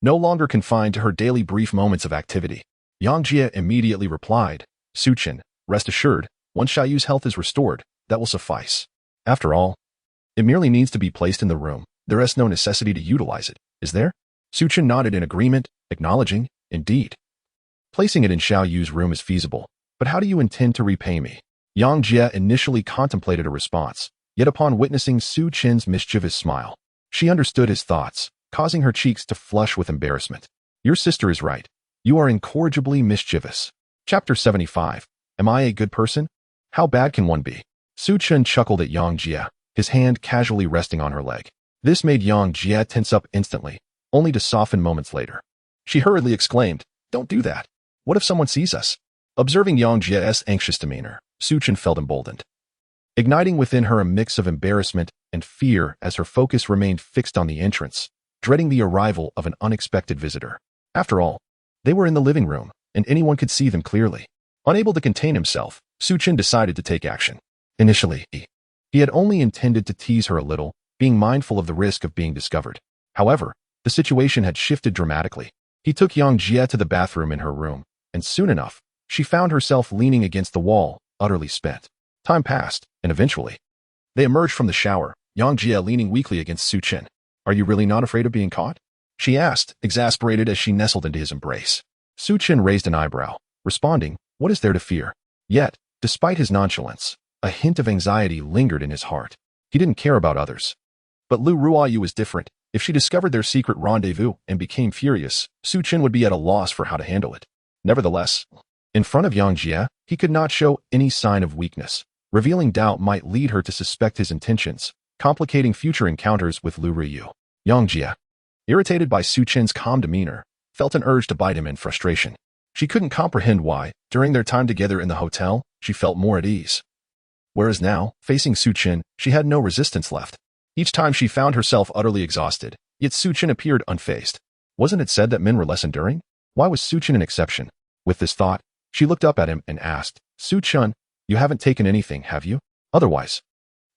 No longer confined to her daily brief moments of activity, Yang Jie immediately replied, Su Chen, rest assured, once Xia Yu's health is restored, that will suffice. After all, it merely needs to be placed in the room. There is no necessity to utilize it, is there? Su Chen nodded in agreement, acknowledging, indeed. Placing it in Xiao Yu's room is feasible, but how do you intend to repay me? Yang Jie initially contemplated a response, yet upon witnessing Su Chen's mischievous smile, she understood his thoughts, causing her cheeks to flush with embarrassment. Your sister is right. You are incorrigibly mischievous. Chapter 75. Am I a good person? How bad can one be? Su Chen chuckled at Yang Jie, his hand casually resting on her leg. This made Yang Jie tense up instantly, only to soften moments later. She hurriedly exclaimed, don't do that. What if someone sees us? Observing Yang Jie's anxious demeanor, Su Chen felt emboldened, igniting within her a mix of embarrassment and fear as her focus remained fixed on the entrance, dreading the arrival of an unexpected visitor. After all, they were in the living room, and anyone could see them clearly. Unable to contain himself, Su Chen decided to take action. Initially, he had only intended to tease her a little, being mindful of the risk of being discovered. However, the situation had shifted dramatically. He took Yang Jie to the bathroom in her room, and soon enough, she found herself leaning against the wall, utterly spent. Time passed, and eventually, they emerged from the shower, Yang Jie leaning weakly against Su Chen. Are you really not afraid of being caught? She asked, exasperated as she nestled into his embrace. Su Chen raised an eyebrow, responding, what is there to fear? Yet, despite his nonchalance, a hint of anxiety lingered in his heart. He didn't care about others. But Lu Ruoyu was different. If she discovered their secret rendezvous and became furious, Su Chen would be at a loss for how to handle it. Nevertheless, in front of Yang Jie, he could not show any sign of weakness. Revealing doubt might lead her to suspect his intentions, complicating future encounters with Lu Ruoyu. Yang Jie, irritated by Su Chen's calm demeanor, felt an urge to bite him in frustration. She couldn't comprehend why, during their time together in the hotel, she felt more at ease. Whereas now, facing Su Chen, she had no resistance left. Each time she found herself utterly exhausted, yet Su Chen appeared unfazed. Wasn't it said that men were less enduring? Why was Su Chen an exception? With this thought, she looked up at him and asked, Su Chen, you haven't taken anything, have you? Otherwise,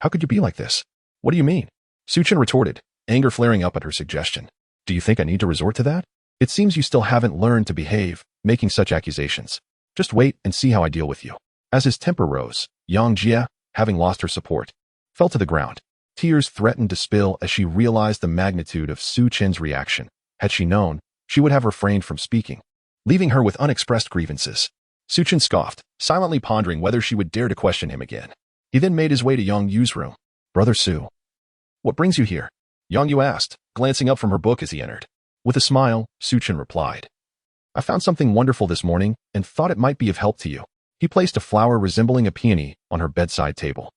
how could you be like this? What do you mean? Su Chen retorted, anger flaring up at her suggestion. Do you think I need to resort to that? It seems you still haven't learned to behave, making such accusations. Just wait and see how I deal with you. As his temper rose, Yang Jie, having lost her support, fell to the ground. Tears threatened to spill as she realized the magnitude of Su Chen's reaction. Had she known, she would have refrained from speaking, leaving her with unexpressed grievances. Su Chen scoffed, silently pondering whether she would dare to question him again. He then made his way to Yang Yu's room. Brother Su, what brings you here? Yang Yu asked, glancing up from her book as he entered. With a smile, Su Chen replied, I found something wonderful this morning and thought it might be of help to you. He placed a flower resembling a peony on her bedside table.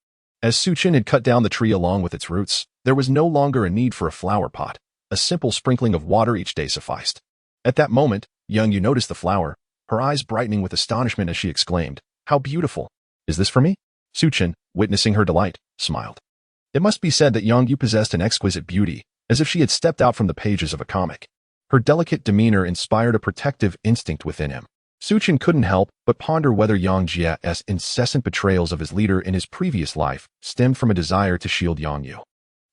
As Su Chen had cut down the tree along with its roots, there was no longer a need for a flower pot. A simple sprinkling of water each day sufficed. At that moment, Yang Yu noticed the flower, her eyes brightening with astonishment as she exclaimed, How beautiful! Is this for me? Su Chen, witnessing her delight, smiled. It must be said that Yang Yu possessed an exquisite beauty, as if she had stepped out from the pages of a comic. Her delicate demeanor inspired a protective instinct within him. Su Chen couldn't help but ponder whether Yang Jie's incessant betrayals of his leader in his previous life stemmed from a desire to shield Yang Yu.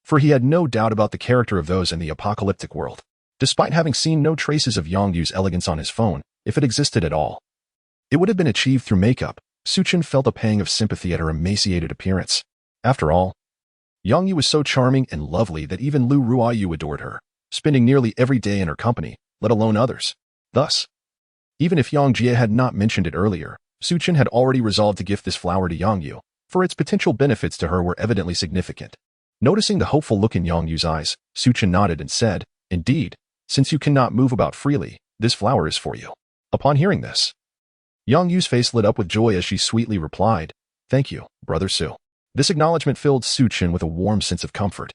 For he had no doubt about the character of those in the apocalyptic world, despite having seen no traces of Yang Yu's elegance on his phone, if it existed at all. It would have been achieved through makeup. Su Chen felt a pang of sympathy at her emaciated appearance. After all, Yang Yu was so charming and lovely that even Lu Ruoyu adored her, spending nearly every day in her company, let alone others. Thus, even if Yang Jie had not mentioned it earlier, Su Chen had already resolved to gift this flower to Yang Yu, for its potential benefits to her were evidently significant. Noticing the hopeful look in Yang Yu's eyes, Su Chen nodded and said, Indeed, since you cannot move about freely, this flower is for you. Upon hearing this, Yang Yu's face lit up with joy as she sweetly replied, Thank you, Brother Su. This acknowledgement filled Su Chen with a warm sense of comfort,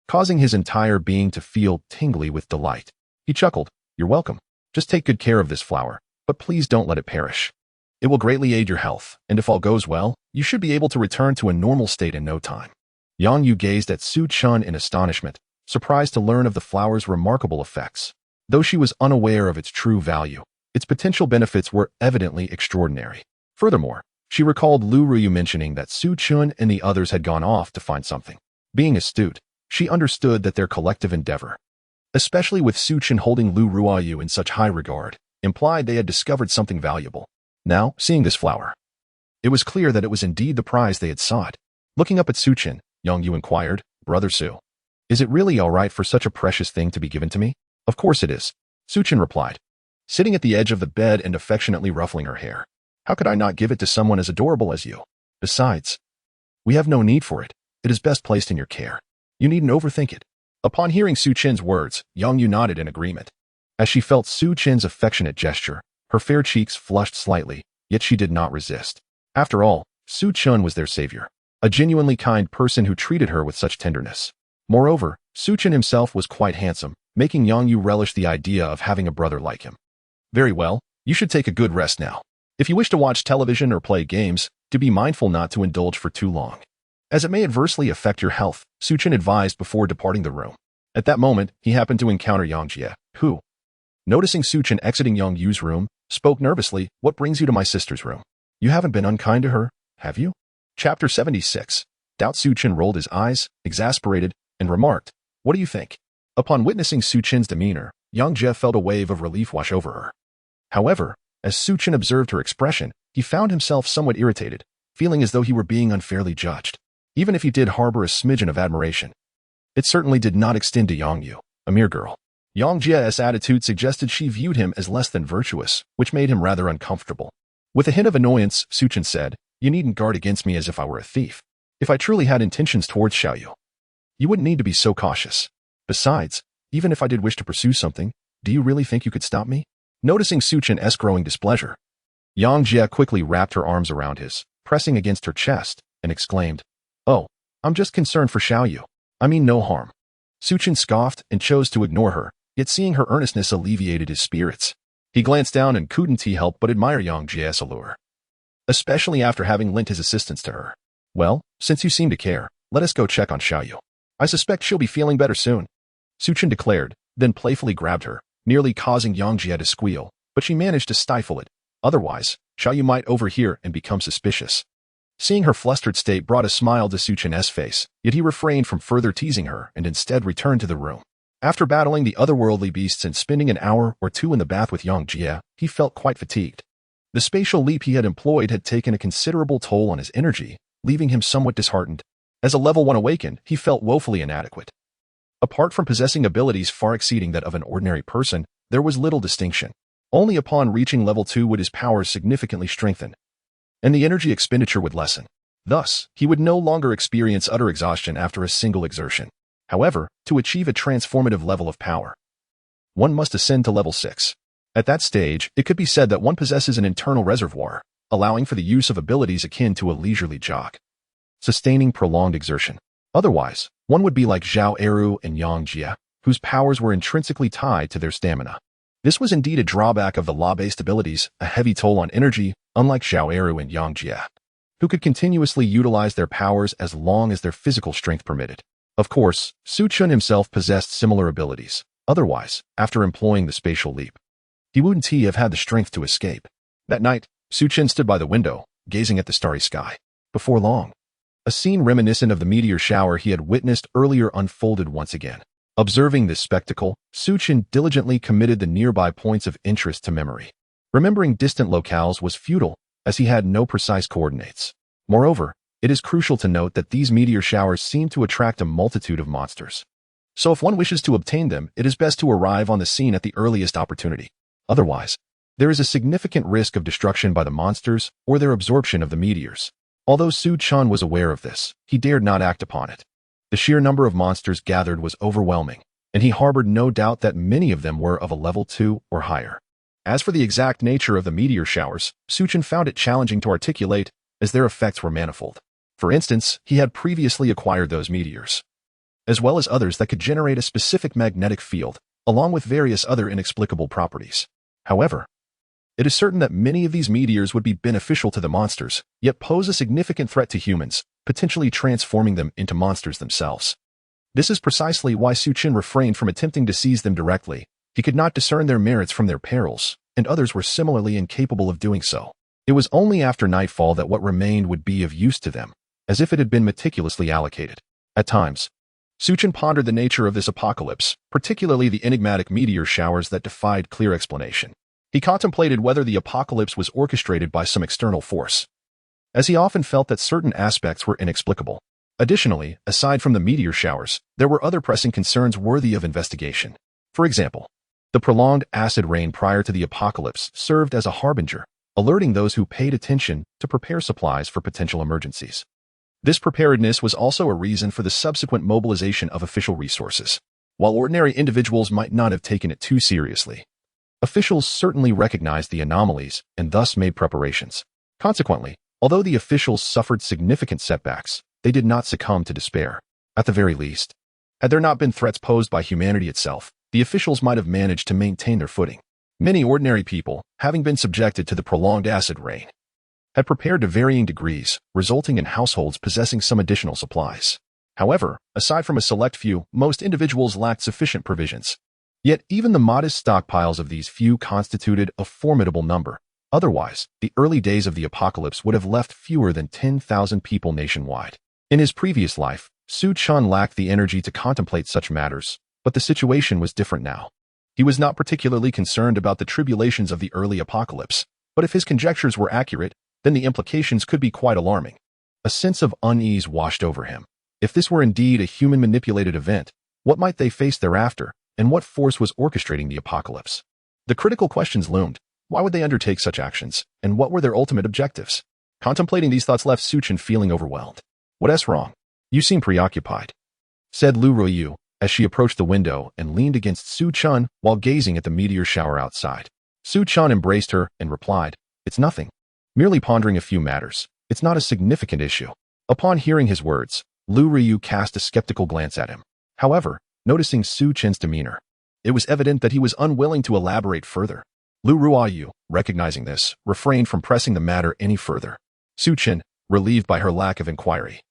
causing his entire being to feel tingly with delight. He chuckled, You're welcome. Just take good care of this flower, but please don't let it perish. It will greatly aid your health, and if all goes well, you should be able to return to a normal state in no time. Yang Yu gazed at Su Chen in astonishment, surprised to learn of the flower's remarkable effects. Though she was unaware of its true value, its potential benefits were evidently extraordinary. Furthermore, she recalled Lu Ruyu mentioning that Su Chen and the others had gone off to find something. Being astute, she understood that their collective endeavor, especially with Su Chen holding Lu Ruoyu in such high regard, implied they had discovered something valuable. Now, seeing this flower, it was clear that it was indeed the prize they had sought. Looking up at Su Chen, Yang Yu inquired, Brother Su, is it really all right for such a precious thing to be given to me? Of course it is, Su Chen replied, sitting at the edge of the bed and affectionately ruffling her hair. How could I not give it to someone as adorable as you? Besides, we have no need for it. It is best placed in your care. You needn't overthink it. Upon hearing Su Chen's words, Yang Yu nodded in agreement. As she felt Su Chen's affectionate gesture, her fair cheeks flushed slightly, yet she did not resist. After all, Su Chen was their savior, a genuinely kind person who treated her with such tenderness. Moreover, Su Chen himself was quite handsome, making Yang Yu relish the idea of having a brother like him. Very well, you should take a good rest now. If you wish to watch television or play games, do be mindful not to indulge for too long, as it may adversely affect your health, Su Chen advised before departing the room. At that moment, he happened to encounter Yang Jie, who, noticing Su Chen exiting Yang Yu's room, spoke nervously, What brings you to my sister's room? You haven't been unkind to her, have you? Chapter 76. Doubt. Su Chen rolled his eyes, exasperated, and remarked, What do you think? Upon witnessing Su Chen's demeanor, Yang Jie felt a wave of relief wash over her. However, as Su Chen observed her expression, he found himself somewhat irritated, feeling as though he were being unfairly judged. Even if he did harbor a smidgen of admiration, it certainly did not extend to Yang Yu, a mere girl. Yang Jie's attitude suggested she viewed him as less than virtuous, which made him rather uncomfortable. With a hint of annoyance, Su Chen said, You needn't guard against me as if I were a thief. If I truly had intentions towards Xiaoyu, you wouldn't need to be so cautious. Besides, even if I did wish to pursue something, do you really think you could stop me? Noticing Su Chen's growing displeasure, Yang Jie quickly wrapped her arms around his, pressing against her chest, and exclaimed, Oh, I'm just concerned for Xiaoyu. I mean no harm. Su Chen scoffed and chose to ignore her, yet seeing her earnestness alleviated his spirits. He glanced down and couldn't help but admire Yang Jie's allure, especially after having lent his assistance to her. Well, since you seem to care, let us go check on Xiaoyu. I suspect she'll be feeling better soon, Su Chen declared, then playfully grabbed her, nearly causing Yang Jie to squeal, but she managed to stifle it. Otherwise, Xiao Yu might overhear and become suspicious. Seeing her flustered state brought a smile to Su Chen's face, yet he refrained from further teasing her and instead returned to the room. After battling the otherworldly beasts and spending an hour or two in the bath with Yang Jie, he felt quite fatigued. The spatial leap he had employed had taken a considerable toll on his energy, leaving him somewhat disheartened. As a level 1 awakened, he felt woefully inadequate. Apart from possessing abilities far exceeding that of an ordinary person, there was little distinction. Only upon reaching level 2 would his powers significantly strengthen, and the energy expenditure would lessen. Thus, he would no longer experience utter exhaustion after a single exertion. However, to achieve a transformative level of power, one must ascend to level 6. At that stage, it could be said that one possesses an internal reservoir, allowing for the use of abilities akin to a leisurely jog, sustaining prolonged exertion. Otherwise, one would be like Zhao Eru and Yang Jie, whose powers were intrinsically tied to their stamina. This was indeed a drawback of the law-based abilities, a heavy toll on energy, unlike Zhao Eru and Yang Jie, who could continuously utilize their powers as long as their physical strength permitted. Of course, Su Chen himself possessed similar abilities. Otherwise, after employing the spatial leap, he wouldn't have had the strength to escape. That night, Su Chen stood by the window, gazing at the starry sky. Before long, a scene reminiscent of the meteor shower he had witnessed earlier unfolded once again. Observing this spectacle, Su Chen diligently committed the nearby points of interest to memory. Remembering distant locales was futile, as he had no precise coordinates. Moreover, it is crucial to note that these meteor showers seem to attract a multitude of monsters. So if one wishes to obtain them, it is best to arrive on the scene at the earliest opportunity. Otherwise, there is a significant risk of destruction by the monsters or their absorption of the meteors. Although Su Chen was aware of this, he dared not act upon it. The sheer number of monsters gathered was overwhelming, and he harbored no doubt that many of them were of a level 2 or higher. As for the exact nature of the meteor showers, Su Chen found it challenging to articulate, as their effects were manifold. For instance, he had previously acquired those meteors, as well as others that could generate a specific magnetic field, along with various other inexplicable properties. However, it is certain that many of these meteors would be beneficial to the monsters, yet pose a significant threat to humans, potentially transforming them into monsters themselves. This is precisely why Su Chen refrained from attempting to seize them directly. He could not discern their merits from their perils, and others were similarly incapable of doing so. It was only after nightfall that what remained would be of use to them, as if it had been meticulously allocated. At times, Su Chen pondered the nature of this apocalypse, particularly the enigmatic meteor showers that defied clear explanation. He contemplated whether the apocalypse was orchestrated by some external force, as he often felt that certain aspects were inexplicable. Additionally, aside from the meteor showers, there were other pressing concerns worthy of investigation. For example, the prolonged acid rain prior to the apocalypse served as a harbinger, alerting those who paid attention to prepare supplies for potential emergencies. This preparedness was also a reason for the subsequent mobilization of official resources. While ordinary individuals might not have taken it too seriously, officials certainly recognized the anomalies and thus made preparations. Consequently, although the officials suffered significant setbacks, they did not succumb to despair. At the very least, had there not been threats posed by humanity itself, the officials might have managed to maintain their footing. Many ordinary people, having been subjected to the prolonged acid rain, had prepared to varying degrees, resulting in households possessing some additional supplies. However, aside from a select few, most individuals lacked sufficient provisions. Yet even the modest stockpiles of these few constituted a formidable number. Otherwise, the early days of the apocalypse would have left fewer than 10,000 people nationwide. In his previous life, Su Chen lacked the energy to contemplate such matters, but the situation was different now. He was not particularly concerned about the tribulations of the early apocalypse, but if his conjectures were accurate, then the implications could be quite alarming. A sense of unease washed over him. If this were indeed a human-manipulated event, what might they face thereafter, and what force was orchestrating the apocalypse? The critical questions loomed. Why would they undertake such actions, and what were their ultimate objectives? Contemplating these thoughts left Su Chen feeling overwhelmed. "What's wrong? You seem preoccupied," said Lu Ruiyu, as she approached the window and leaned against Su Chen while gazing at the meteor shower outside. Su Chen embraced her and replied, "It's nothing. Merely pondering a few matters. It's not a significant issue." Upon hearing his words, Lu Ruiyu cast a skeptical glance at him. However, noticing Su Chen's demeanor, it was evident that he was unwilling to elaborate further. Lu Ruiyu, recognizing this, refrained from pressing the matter any further. Su Chen, relieved by her lack of inquiry,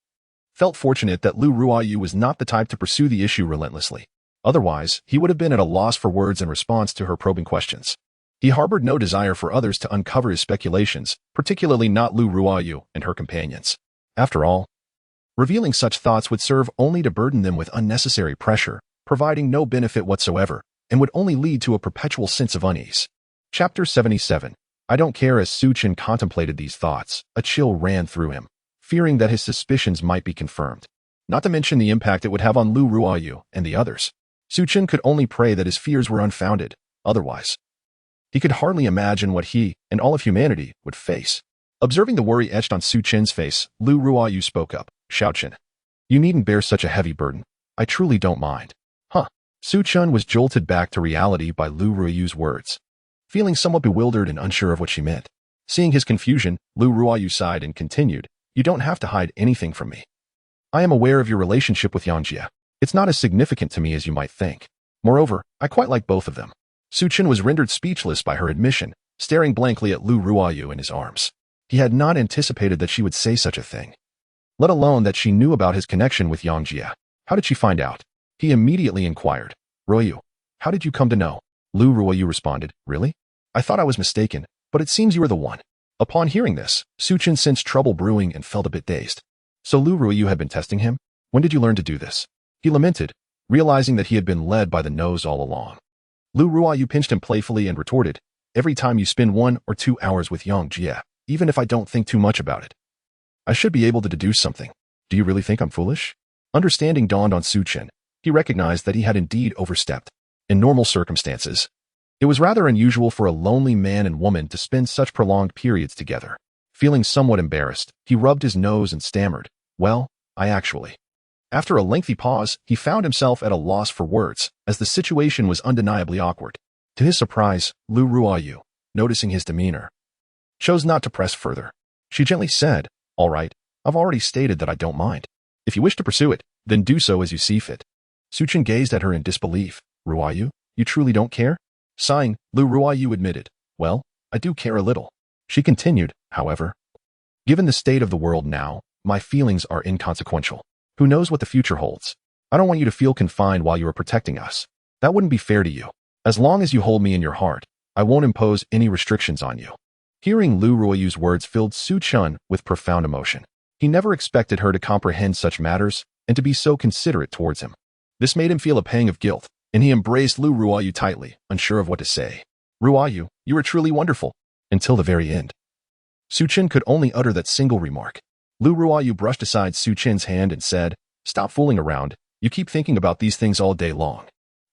felt fortunate that Lu Ruoyu was not the type to pursue the issue relentlessly. Otherwise, he would have been at a loss for words in response to her probing questions. He harbored no desire for others to uncover his speculations, particularly not Lu Ruoyu and her companions. After all, revealing such thoughts would serve only to burden them with unnecessary pressure, providing no benefit whatsoever, and would only lead to a perpetual sense of unease. Chapter 77. I don't care. As Su Chen contemplated these thoughts, a chill ran through him, fearing that his suspicions might be confirmed. Not to mention the impact it would have on Lu Ruoyu and the others. Su Chen could only pray that his fears were unfounded. Otherwise, he could hardly imagine what he and all of humanity would face. Observing the worry etched on Su Chen's face, Lu Ruoyu spoke up. Su Chen, you needn't bear such a heavy burden. I truly don't mind. Huh. Su Chen was jolted back to reality by Lu Ruoyu's words, feeling somewhat bewildered and unsure of what she meant. Seeing his confusion, Lu Ruoyu sighed and continued, You don't have to hide anything from me. I am aware of your relationship with Yang Jie. It's not as significant to me as you might think. Moreover, I quite like both of them. Su Chen was rendered speechless by her admission, staring blankly at Lu Ruoyu in his arms. He had not anticipated that she would say such a thing, let alone that she knew about his connection with Yang Jie. How did she find out? He immediately inquired. Ruoyu, how did you come to know? Lu Ruoyu responded, Really? I thought I was mistaken, but it seems you are the one. Upon hearing this, Su Chen sensed trouble brewing and felt a bit dazed. So Lu Ruoyu had been testing him? When did you learn to do this? He lamented, realizing that he had been led by the nose all along. Lu Ruoyu pinched him playfully and retorted, Every time you spend 1 or 2 hours with Yang Jie, even if I don't think too much about it, I should be able to deduce something. Do you really think I'm foolish? Understanding dawned on Su Chen. He recognized that he had indeed overstepped. In normal circumstances, it was rather unusual for a lonely man and woman to spend such prolonged periods together. Feeling somewhat embarrassed, he rubbed his nose and stammered, Well, I actually. After a lengthy pause, he found himself at a loss for words, as the situation was undeniably awkward. To his surprise, Lu Ruoyu, noticing his demeanor, chose not to press further. She gently said, All right, I've already stated that I don't mind. If you wish to pursue it, then do so as you see fit. Su Chen gazed at her in disbelief. Ruoyu, you truly don't care? Sighing, Lu Ruoyu admitted, Well, I do care a little. She continued, However, given the state of the world now, my feelings are inconsequential. Who knows what the future holds? I don't want you to feel confined while you are protecting us. That wouldn't be fair to you. As long as you hold me in your heart, I won't impose any restrictions on you. Hearing Lu Ruoyu's words filled Su Chen with profound emotion. He never expected her to comprehend such matters and to be so considerate towards him. This made him feel a pang of guilt, and he embraced Lu Ruoyu tightly, unsure of what to say. Ruoyu, you are truly wonderful. Until the very end. Su Chen could only utter that single remark. Lu Ruoyu brushed aside Su Chen's hand and said, Stop fooling around. You keep thinking about these things all day long.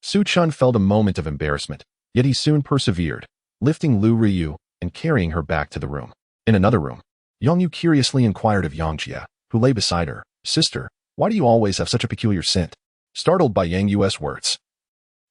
Su Chen felt a moment of embarrassment, yet he soon persevered, lifting Lu Ruoyu and carrying her back to the room. In another room, Yang Yu curiously inquired of Yang Jie, who lay beside her, Sister, why do you always have such a peculiar scent? Startled by Yang Yu's words,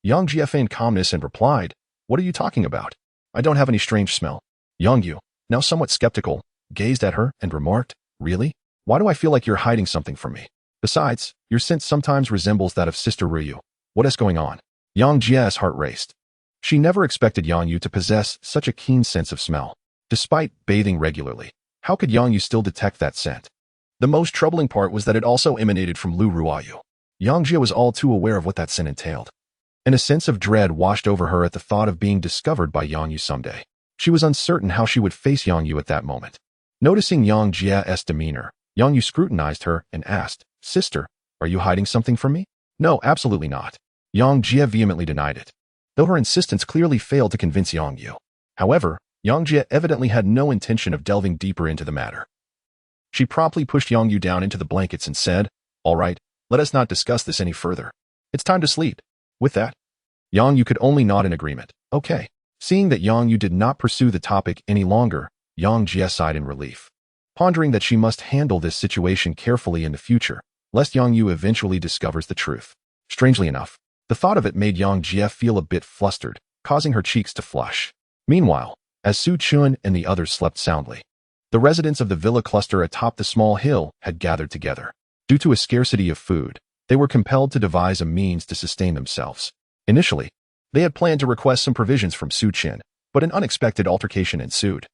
Yang Jie feigned calmness and replied, What are you talking about? I don't have any strange smell. Yang Yu, now somewhat skeptical, gazed at her and remarked, Really? Why do I feel like you're hiding something from me? Besides, your scent sometimes resembles that of Sister Ruoyu. What is going on? Yang Jie's heart raced. She never expected Yang Yu to possess such a keen sense of smell. Despite bathing regularly, how could Yang Yu still detect that scent? The most troubling part was that it also emanated from Lu Ruoyu. Yang Jie was all too aware of what that scent entailed, and a sense of dread washed over her at the thought of being discovered by Yang Yu someday. She was uncertain how she would face Yang Yu at that moment. Noticing Yang Jie's demeanor, Yang Yu scrutinized her and asked, Sister, are you hiding something from me? No, absolutely not. Yang Jie vehemently denied it, though her insistence clearly failed to convince Yang Yu. However, Yang Jie evidently had no intention of delving deeper into the matter. She promptly pushed Yang Yu down into the blankets and said, All right, let us not discuss this any further. It's time to sleep. With that, Yang Yu could only nod in agreement. Okay. Seeing that Yang Yu did not pursue the topic any longer, Yang Jie sighed in relief, pondering that she must handle this situation carefully in the future, lest Yang Yu eventually discovers the truth. Strangely enough, the thought of it made Yang Jie feel a bit flustered, causing her cheeks to flush. Meanwhile, as Su Chen and the others slept soundly, the residents of the villa cluster atop the small hill had gathered together. Due to a scarcity of food, they were compelled to devise a means to sustain themselves. Initially, they had planned to request some provisions from Su Chen, but an unexpected altercation ensued,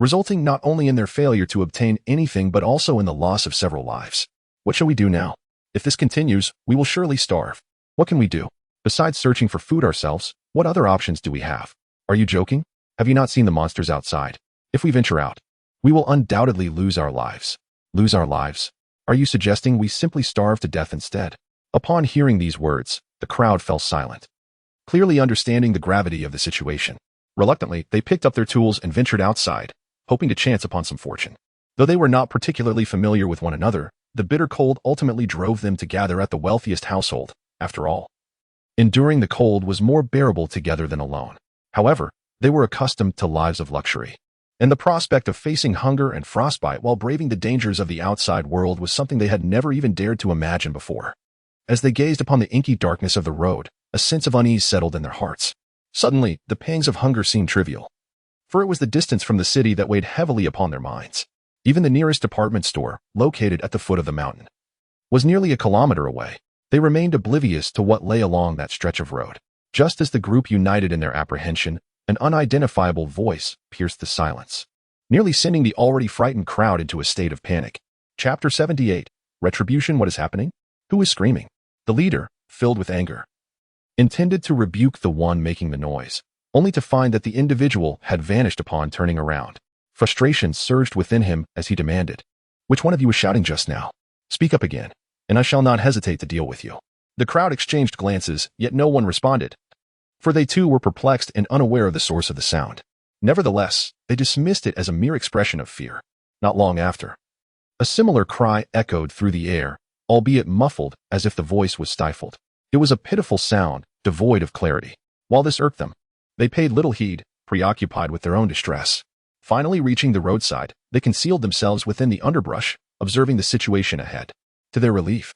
resulting not only in their failure to obtain anything but also in the loss of several lives. What shall we do now? If this continues, we will surely starve. What can we do? Besides searching for food ourselves, what other options do we have? Are you joking? Have you not seen the monsters outside? If we venture out, we will undoubtedly lose our lives. Lose our lives? Are you suggesting we simply starve to death instead? Upon hearing these words, the crowd fell silent, clearly understanding the gravity of the situation. Reluctantly, they picked up their tools and ventured outside, hoping to chance upon some fortune. Though they were not particularly familiar with one another, the bitter cold ultimately drove them to gather at the wealthiest household. After all, enduring the cold was more bearable together than alone. However, they were accustomed to lives of luxury, and the prospect of facing hunger and frostbite while braving the dangers of the outside world was something they had never even dared to imagine before. As they gazed upon the inky darkness of the road, a sense of unease settled in their hearts. Suddenly, the pangs of hunger seemed trivial, for it was the distance from the city that weighed heavily upon their minds. Even the nearest department store, located at the foot of the mountain, was nearly a kilometer away. They remained oblivious to what lay along that stretch of road. Just as the group united in their apprehension, an unidentifiable voice pierced the silence, nearly sending the already frightened crowd into a state of panic. Chapter 78. Retribution. What is happening? Who is screaming? The leader, filled with anger, intended to rebuke the one making the noise, only to find that the individual had vanished upon turning around. Frustration surged within him as he demanded, "Which one of you was shouting just now? Speak up again, and I shall not hesitate to deal with you." The crowd exchanged glances, yet no one responded, for they too were perplexed and unaware of the source of the sound. Nevertheless, they dismissed it as a mere expression of fear. Not long after, a similar cry echoed through the air, albeit muffled as if the voice was stifled. It was a pitiful sound, devoid of clarity. While this irked them, they paid little heed, preoccupied with their own distress. Finally reaching the roadside, they concealed themselves within the underbrush, observing the situation ahead. To their relief,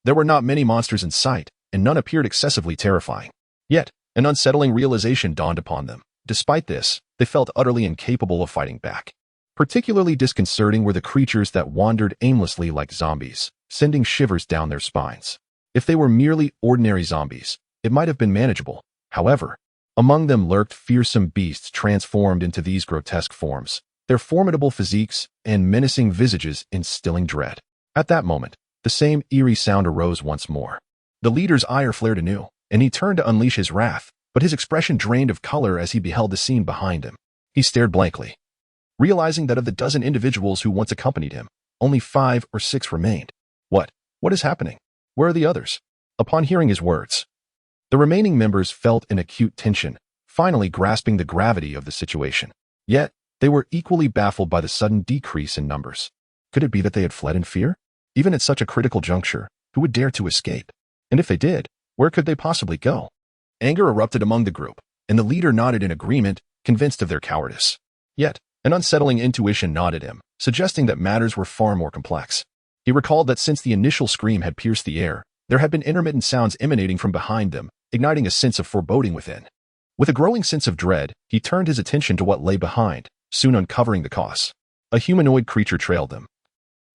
there were not many monsters in sight, and none appeared excessively terrifying. Yet, an unsettling realization dawned upon them. Despite this, they felt utterly incapable of fighting back. Particularly disconcerting were the creatures that wandered aimlessly like zombies, sending shivers down their spines. If they were merely ordinary zombies, it might have been manageable. However, among them lurked fearsome beasts transformed into these grotesque forms, their formidable physiques and menacing visages instilling dread. At that moment, the same eerie sound arose once more. The leader's ire flared anew, and he turned to unleash his wrath, but his expression drained of color as he beheld the scene behind him. He stared blankly, realizing that of the dozen individuals who once accompanied him, only 5 or 6 remained. What is happening? Where are the others? Upon hearing his words, the remaining members felt an acute tension, finally grasping the gravity of the situation. Yet, they were equally baffled by the sudden decrease in numbers. Could it be that they had fled in fear? Even at such a critical juncture, who would dare to escape? And if they did, where could they possibly go? Anger erupted among the group, and the leader nodded in agreement, convinced of their cowardice. Yet, an unsettling intuition gnawed at him, suggesting that matters were far more complex. He recalled that since the initial scream had pierced the air, there had been intermittent sounds emanating from behind them, igniting a sense of foreboding within. With a growing sense of dread, he turned his attention to what lay behind, soon uncovering the cause. A humanoid creature trailed them,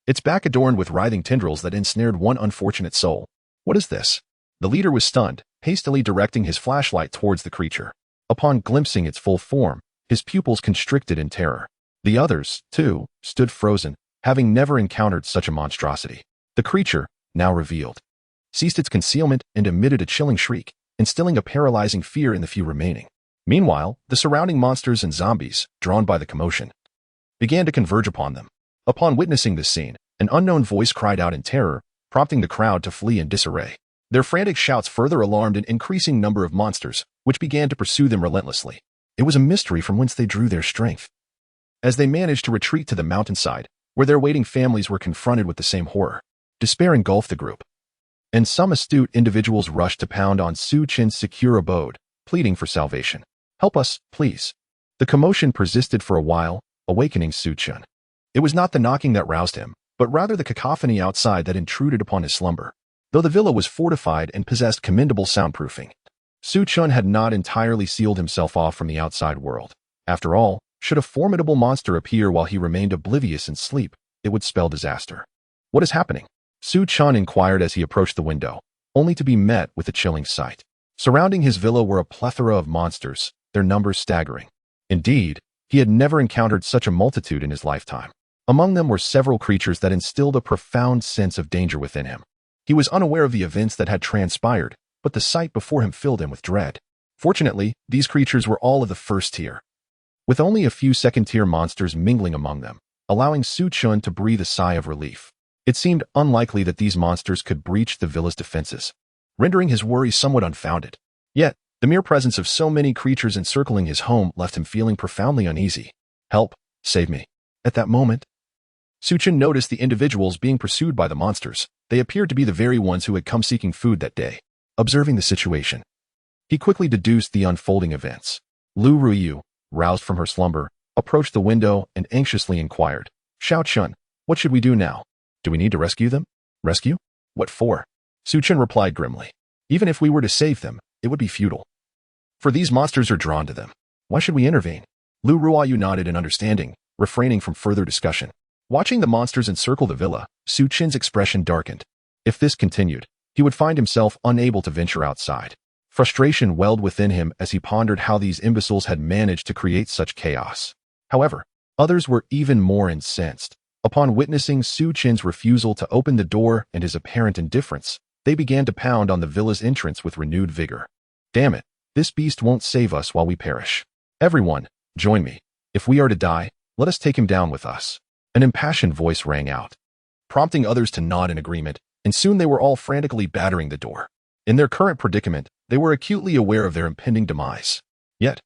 its back adorned with writhing tendrils that ensnared one unfortunate soul. What is this? The leader was stunned, hastily directing his flashlight towards the creature. Upon glimpsing its full form, his pupils constricted in terror. The others, too, stood frozen, having never encountered such a monstrosity. The creature, now revealed, ceased its concealment and emitted a chilling shriek, instilling a paralyzing fear in the few remaining. Meanwhile, the surrounding monsters and zombies, drawn by the commotion, began to converge upon them. Upon witnessing this scene, an unknown voice cried out in terror, prompting the crowd to flee in disarray. Their frantic shouts further alarmed an increasing number of monsters, which began to pursue them relentlessly. It was a mystery from whence they drew their strength. As they managed to retreat to the mountainside, where their waiting families were confronted with the same horror, despair engulfed the group, and some astute individuals rushed to pound on Su Chen's secure abode, pleading for salvation. "Help us, please." The commotion persisted for a while, awakening Su Chen. It was not the knocking that roused him, but rather the cacophony outside that intruded upon his slumber. Though the villa was fortified and possessed commendable soundproofing, Su Chen had not entirely sealed himself off from the outside world. After all, should a formidable monster appear while he remained oblivious in sleep, it would spell disaster. "What is happening?" Su Chen inquired as he approached the window, only to be met with a chilling sight. Surrounding his villa were a plethora of monsters, their numbers staggering. Indeed, he had never encountered such a multitude in his lifetime. Among them were several creatures that instilled a profound sense of danger within him. He was unaware of the events that had transpired, but the sight before him filled him with dread. Fortunately, these creatures were all of the first tier, with only a few second-tier monsters mingling among them, allowing Su Chen to breathe a sigh of relief. It seemed unlikely that these monsters could breach the villa's defenses, rendering his worry somewhat unfounded. Yet, the mere presence of so many creatures encircling his home left him feeling profoundly uneasy. Help! Save me! At that moment, Su Chen noticed the individuals being pursued by the monsters. They appeared to be the very ones who had come seeking food that day. Observing the situation, he quickly deduced the unfolding events. Lu Ruiyu, roused from her slumber, approached the window and anxiously inquired, Su Chen, what should we do now? Do we need to rescue them? Rescue? What for? Su Chen replied grimly. Even if we were to save them, it would be futile. For these monsters are drawn to them. Why should we intervene? Lu Ruiyu nodded in understanding, refraining from further discussion. Watching the monsters encircle the villa, Su Chen's expression darkened. If this continued, he would find himself unable to venture outside. Frustration welled within him as he pondered how these imbeciles had managed to create such chaos. However, others were even more incensed. Upon witnessing Su Chen's refusal to open the door and his apparent indifference, they began to pound on the villa's entrance with renewed vigor. Damn it, this beast won't save us while we perish. Everyone, join me. If we are to die, let us take him down with us. An impassioned voice rang out, prompting others to nod in agreement, and soon they were all frantically battering the door. In their current predicament, they were acutely aware of their impending demise. Yet,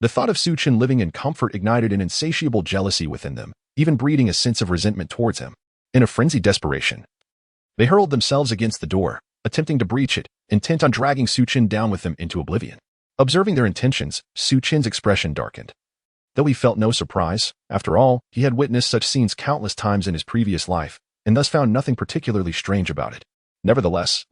the thought of Su Chen living in comfort ignited an insatiable jealousy within them, even breeding a sense of resentment towards him. In a frenzied desperation, they hurled themselves against the door, attempting to breach it, intent on dragging Su Chen down with them into oblivion. Observing their intentions, Su Chen's expression darkened. Though he felt no surprise, after all, he had witnessed such scenes countless times in his previous life, and thus found nothing particularly strange about it. Nevertheless,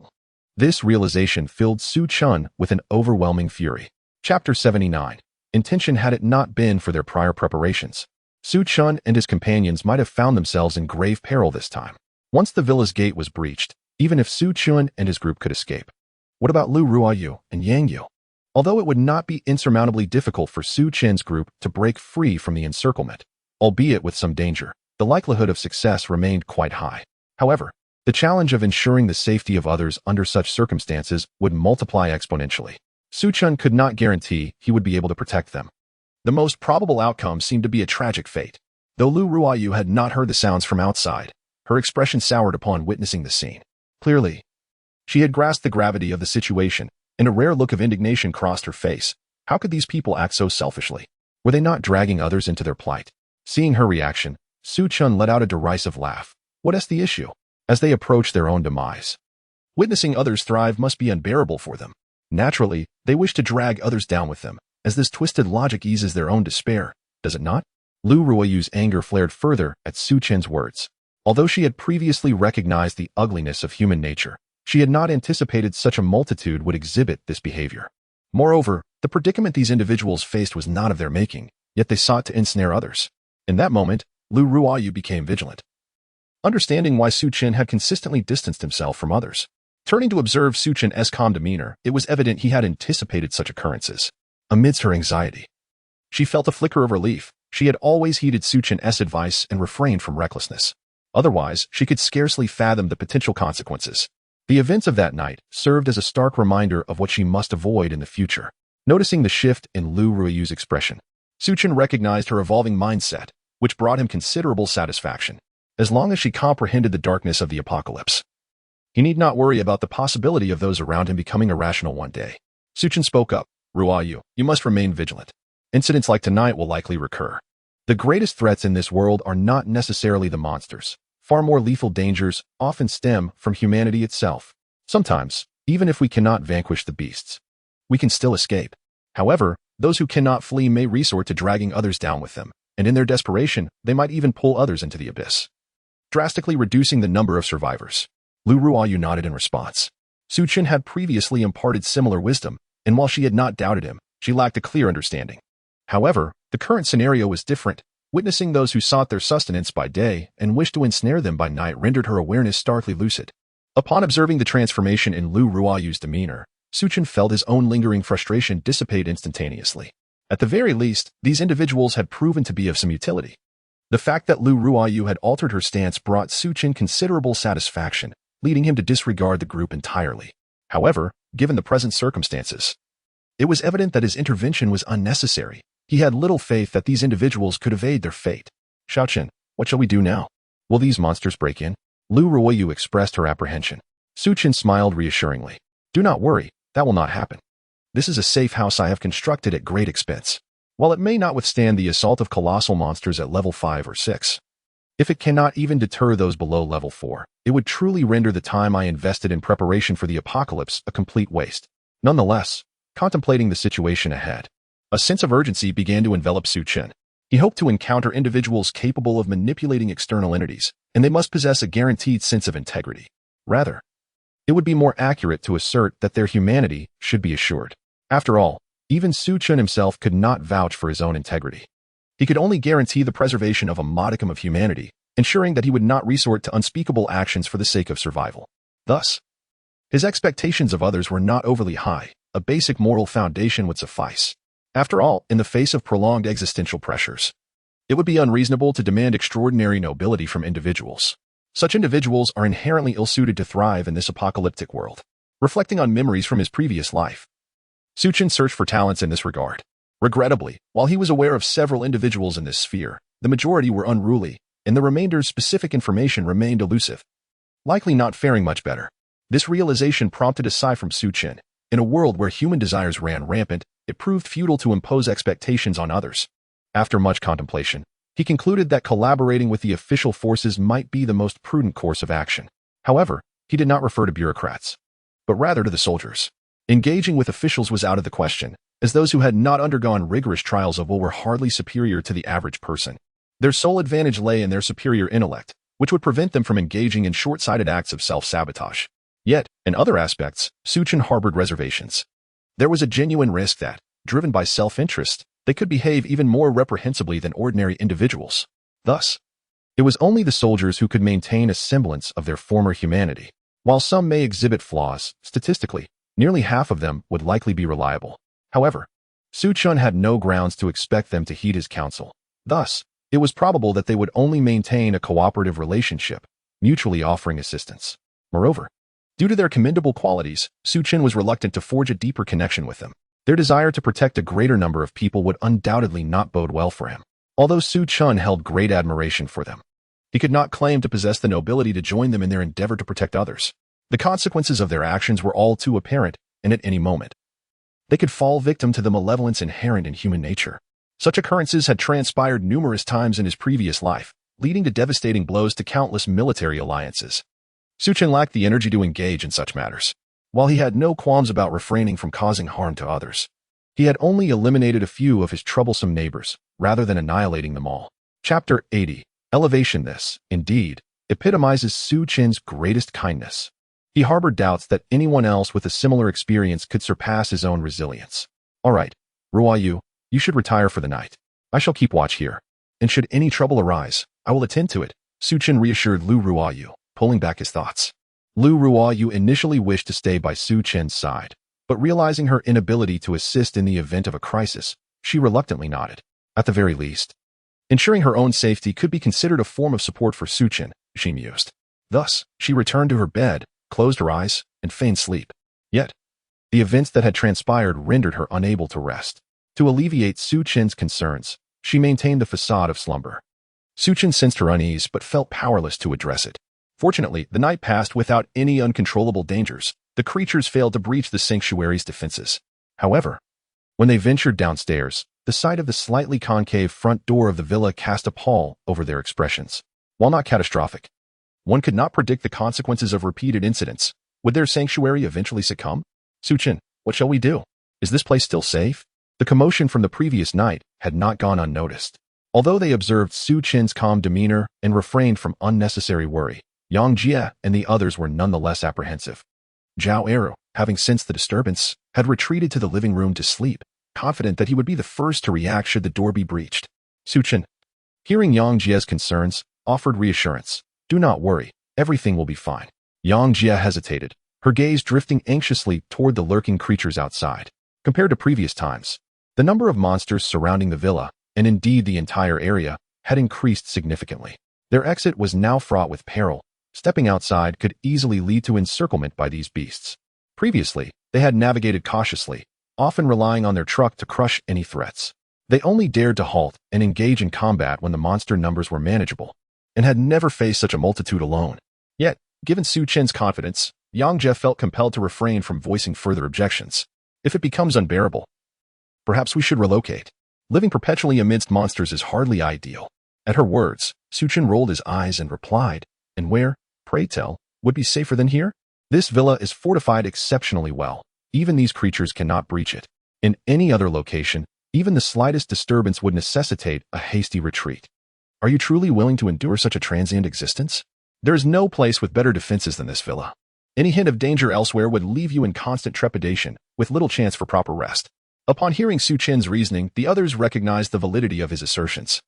this realization filled Su Chen with an overwhelming fury. Chapter 79. Intention had it not been for their prior preparations, Su Chen and his companions might have found themselves in grave peril this time. Once the villa's gate was breached, even if Su Chen and his group could escape. What about Lu Ruiyu and Yang Yu? Although it would not be insurmountably difficult for Su Chen's group to break free from the encirclement, albeit with some danger, the likelihood of success remained quite high. However, the challenge of ensuring the safety of others under such circumstances would multiply exponentially. Su Chen could not guarantee he would be able to protect them. The most probable outcome seemed to be a tragic fate. Though Lu Ruiyu had not heard the sounds from outside, her expression soured upon witnessing the scene. Clearly, she had grasped the gravity of the situation, and a rare look of indignation crossed her face. How could these people act so selfishly? Were they not dragging others into their plight? Seeing her reaction, Su Chen let out a derisive laugh. What is the issue? As they approach their own demise, witnessing others thrive must be unbearable for them. Naturally, they wish to drag others down with them, as this twisted logic eases their own despair, does it not? Lu Ruiyu's anger flared further at Su Chen's words. Although she had previously recognized the ugliness of human nature, she had not anticipated such a multitude would exhibit this behavior. Moreover, the predicament these individuals faced was not of their making, yet they sought to ensnare others. In that moment, Lu Ruiyu became vigilant, understanding why Su Chen had consistently distanced himself from others. Turning to observe Su Chen's calm demeanor, it was evident he had anticipated such occurrences. Amidst her anxiety, she felt a flicker of relief. She had always heeded Su Chen's advice and refrained from recklessness. Otherwise, she could scarcely fathom the potential consequences. The events of that night served as a stark reminder of what she must avoid in the future. Noticing the shift in Lu Ruiyu's expression, Su Chen recognized her evolving mindset, which brought him considerable satisfaction. As long as she comprehended the darkness of the apocalypse, he need not worry about the possibility of those around him becoming irrational one day. Su Chen spoke up. Ruiyu, you must remain vigilant. Incidents like tonight will likely recur. The greatest threats in this world are not necessarily the monsters. Far more lethal dangers often stem from humanity itself. Sometimes, even if we cannot vanquish the beasts, we can still escape. However, those who cannot flee may resort to dragging others down with them, and in their desperation, they might even pull others into the abyss, drastically reducing the number of survivors. Lu Ruiyu nodded in response. Su Chen had previously imparted similar wisdom, and while she had not doubted him, she lacked a clear understanding. However, the current scenario was different. Witnessing those who sought their sustenance by day and wished to ensnare them by night rendered her awareness starkly lucid. Upon observing the transformation in Lu Ruiyu's demeanor, Su Chen felt his own lingering frustration dissipate instantaneously. At the very least, these individuals had proven to be of some utility. The fact that Lu Ruoyu had altered her stance brought Su Chen considerable satisfaction, leading him to disregard the group entirely. However, given the present circumstances, it was evident that his intervention was unnecessary. He had little faith that these individuals could evade their fate. Su Chen, what shall we do now? Will these monsters break in? Lu Ruoyu expressed her apprehension. Su Chen smiled reassuringly. Do not worry, that will not happen. This is a safe house I have constructed at great expense. While it may not withstand the assault of colossal monsters at level 5 or 6, if it cannot even deter those below level 4, it would truly render the time I invested in preparation for the apocalypse a complete waste. Nonetheless, contemplating the situation ahead, a sense of urgency began to envelop Su Chen. He hoped to encounter individuals capable of manipulating external entities, and they must possess a guaranteed sense of integrity. Rather, it would be more accurate to assert that their humanity should be assured. After all, even Su Chen himself could not vouch for his own integrity. He could only guarantee the preservation of a modicum of humanity, ensuring that he would not resort to unspeakable actions for the sake of survival. Thus, his expectations of others were not overly high. A basic moral foundation would suffice. After all, in the face of prolonged existential pressures, it would be unreasonable to demand extraordinary nobility from individuals. Such individuals are inherently ill-suited to thrive in this apocalyptic world. Reflecting on memories from his previous life, Su Chen searched for talents in this regard. Regrettably, while he was aware of several individuals in this sphere, the majority were unruly, and the remainder's specific information remained elusive, likely not faring much better. This realization prompted a sigh from Su Chen. In a world where human desires ran rampant, it proved futile to impose expectations on others. After much contemplation, he concluded that collaborating with the official forces might be the most prudent course of action. However, he did not refer to bureaucrats, but rather to the soldiers. Engaging with officials was out of the question, as those who had not undergone rigorous trials of will were hardly superior to the average person. Their sole advantage lay in their superior intellect, which would prevent them from engaging in short-sighted acts of self-sabotage. Yet, in other aspects, Su Chen harbored reservations. There was a genuine risk that, driven by self-interest, they could behave even more reprehensibly than ordinary individuals. Thus, it was only the soldiers who could maintain a semblance of their former humanity. While some may exhibit flaws, statistically, nearly half of them would likely be reliable. However, Su Chen had no grounds to expect them to heed his counsel. Thus, it was probable that they would only maintain a cooperative relationship, mutually offering assistance. Moreover, due to their commendable qualities, Su Chen was reluctant to forge a deeper connection with them. Their desire to protect a greater number of people would undoubtedly not bode well for him. Although Su Chen held great admiration for them, he could not claim to possess the nobility to join them in their endeavor to protect others. The consequences of their actions were all too apparent, and at any moment, they could fall victim to the malevolence inherent in human nature. Such occurrences had transpired numerous times in his previous life, leading to devastating blows to countless military alliances. Su Chen lacked the energy to engage in such matters. While he had no qualms about refraining from causing harm to others, he had only eliminated a few of his troublesome neighbors, rather than annihilating them all. Chapter 80. Elevation. This, indeed, epitomizes Su Chen's greatest kindness. He harbored doubts that anyone else with a similar experience could surpass his own resilience. All right, Ruoyu, you should retire for the night. I shall keep watch here. And should any trouble arise, I will attend to it, Su Chen reassured Lu Ruoyu, pulling back his thoughts. Lu Ruoyu initially wished to stay by Su Chen's side, but realizing her inability to assist in the event of a crisis, she reluctantly nodded. At the very least, ensuring her own safety could be considered a form of support for Su Chen, she mused. Thus, she returned to her bed, closed her eyes, and feigned sleep. Yet, the events that had transpired rendered her unable to rest. To alleviate Su Chen's concerns, she maintained the facade of slumber. Su Chen sensed her unease but felt powerless to address it. Fortunately, the night passed without any uncontrollable dangers. The creatures failed to breach the sanctuary's defenses. However, when they ventured downstairs, the sight of the slightly concave front door of the villa cast a pall over their expressions. While not catastrophic, one could not predict the consequences of repeated incidents. Would their sanctuary eventually succumb? Su Chen, what shall we do? Is this place still safe? The commotion from the previous night had not gone unnoticed. Although they observed Su Chen's calm demeanor and refrained from unnecessary worry, Yang Jie and the others were nonetheless apprehensive. Zhao Eru, having sensed the disturbance, had retreated to the living room to sleep, confident that he would be the first to react should the door be breached. Su Chen, hearing Yang Jie's concerns, offered reassurance. Do not worry, everything will be fine. Yang Jie hesitated, her gaze drifting anxiously toward the lurking creatures outside. Compared to previous times, the number of monsters surrounding the villa, and indeed the entire area, had increased significantly. Their exit was now fraught with peril. Stepping outside could easily lead to encirclement by these beasts. Previously, they had navigated cautiously, often relying on their truck to crush any threats. They only dared to halt and engage in combat when the monster numbers were manageable, and had never faced such a multitude alone. Yet, given Su Chen's confidence, Yang Jie felt compelled to refrain from voicing further objections. If it becomes unbearable, perhaps we should relocate. Living perpetually amidst monsters is hardly ideal. At her words, Su Chen rolled his eyes and replied, and where, pray tell, would be safer than here? This villa is fortified exceptionally well. Even these creatures cannot breach it. In any other location, even the slightest disturbance would necessitate a hasty retreat. Are you truly willing to endure such a transient existence? There is no place with better defenses than this villa. Any hint of danger elsewhere would leave you in constant trepidation, with little chance for proper rest. Upon hearing Su Chen's reasoning, the others recognized the validity of his assertions.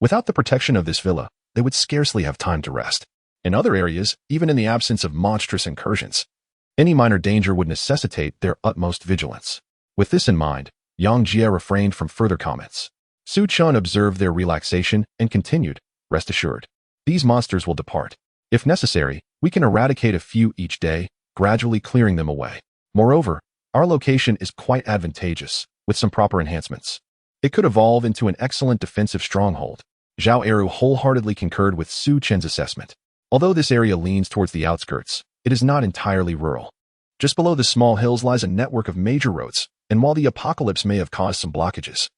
Without the protection of this villa, they would scarcely have time to rest. In other areas, even in the absence of monstrous incursions, any minor danger would necessitate their utmost vigilance. With this in mind, Yang Jie refrained from further comments. Su Chen observed their relaxation and continued, rest assured. These monsters will depart. If necessary, we can eradicate a few each day, gradually clearing them away. Moreover, our location is quite advantageous, with some proper enhancements. It could evolve into an excellent defensive stronghold. Zhao Eru wholeheartedly concurred with Su Chen's assessment. Although this area leans towards the outskirts, it is not entirely rural. Just below the small hills lies a network of major roads, and while the apocalypse may have caused some blockages,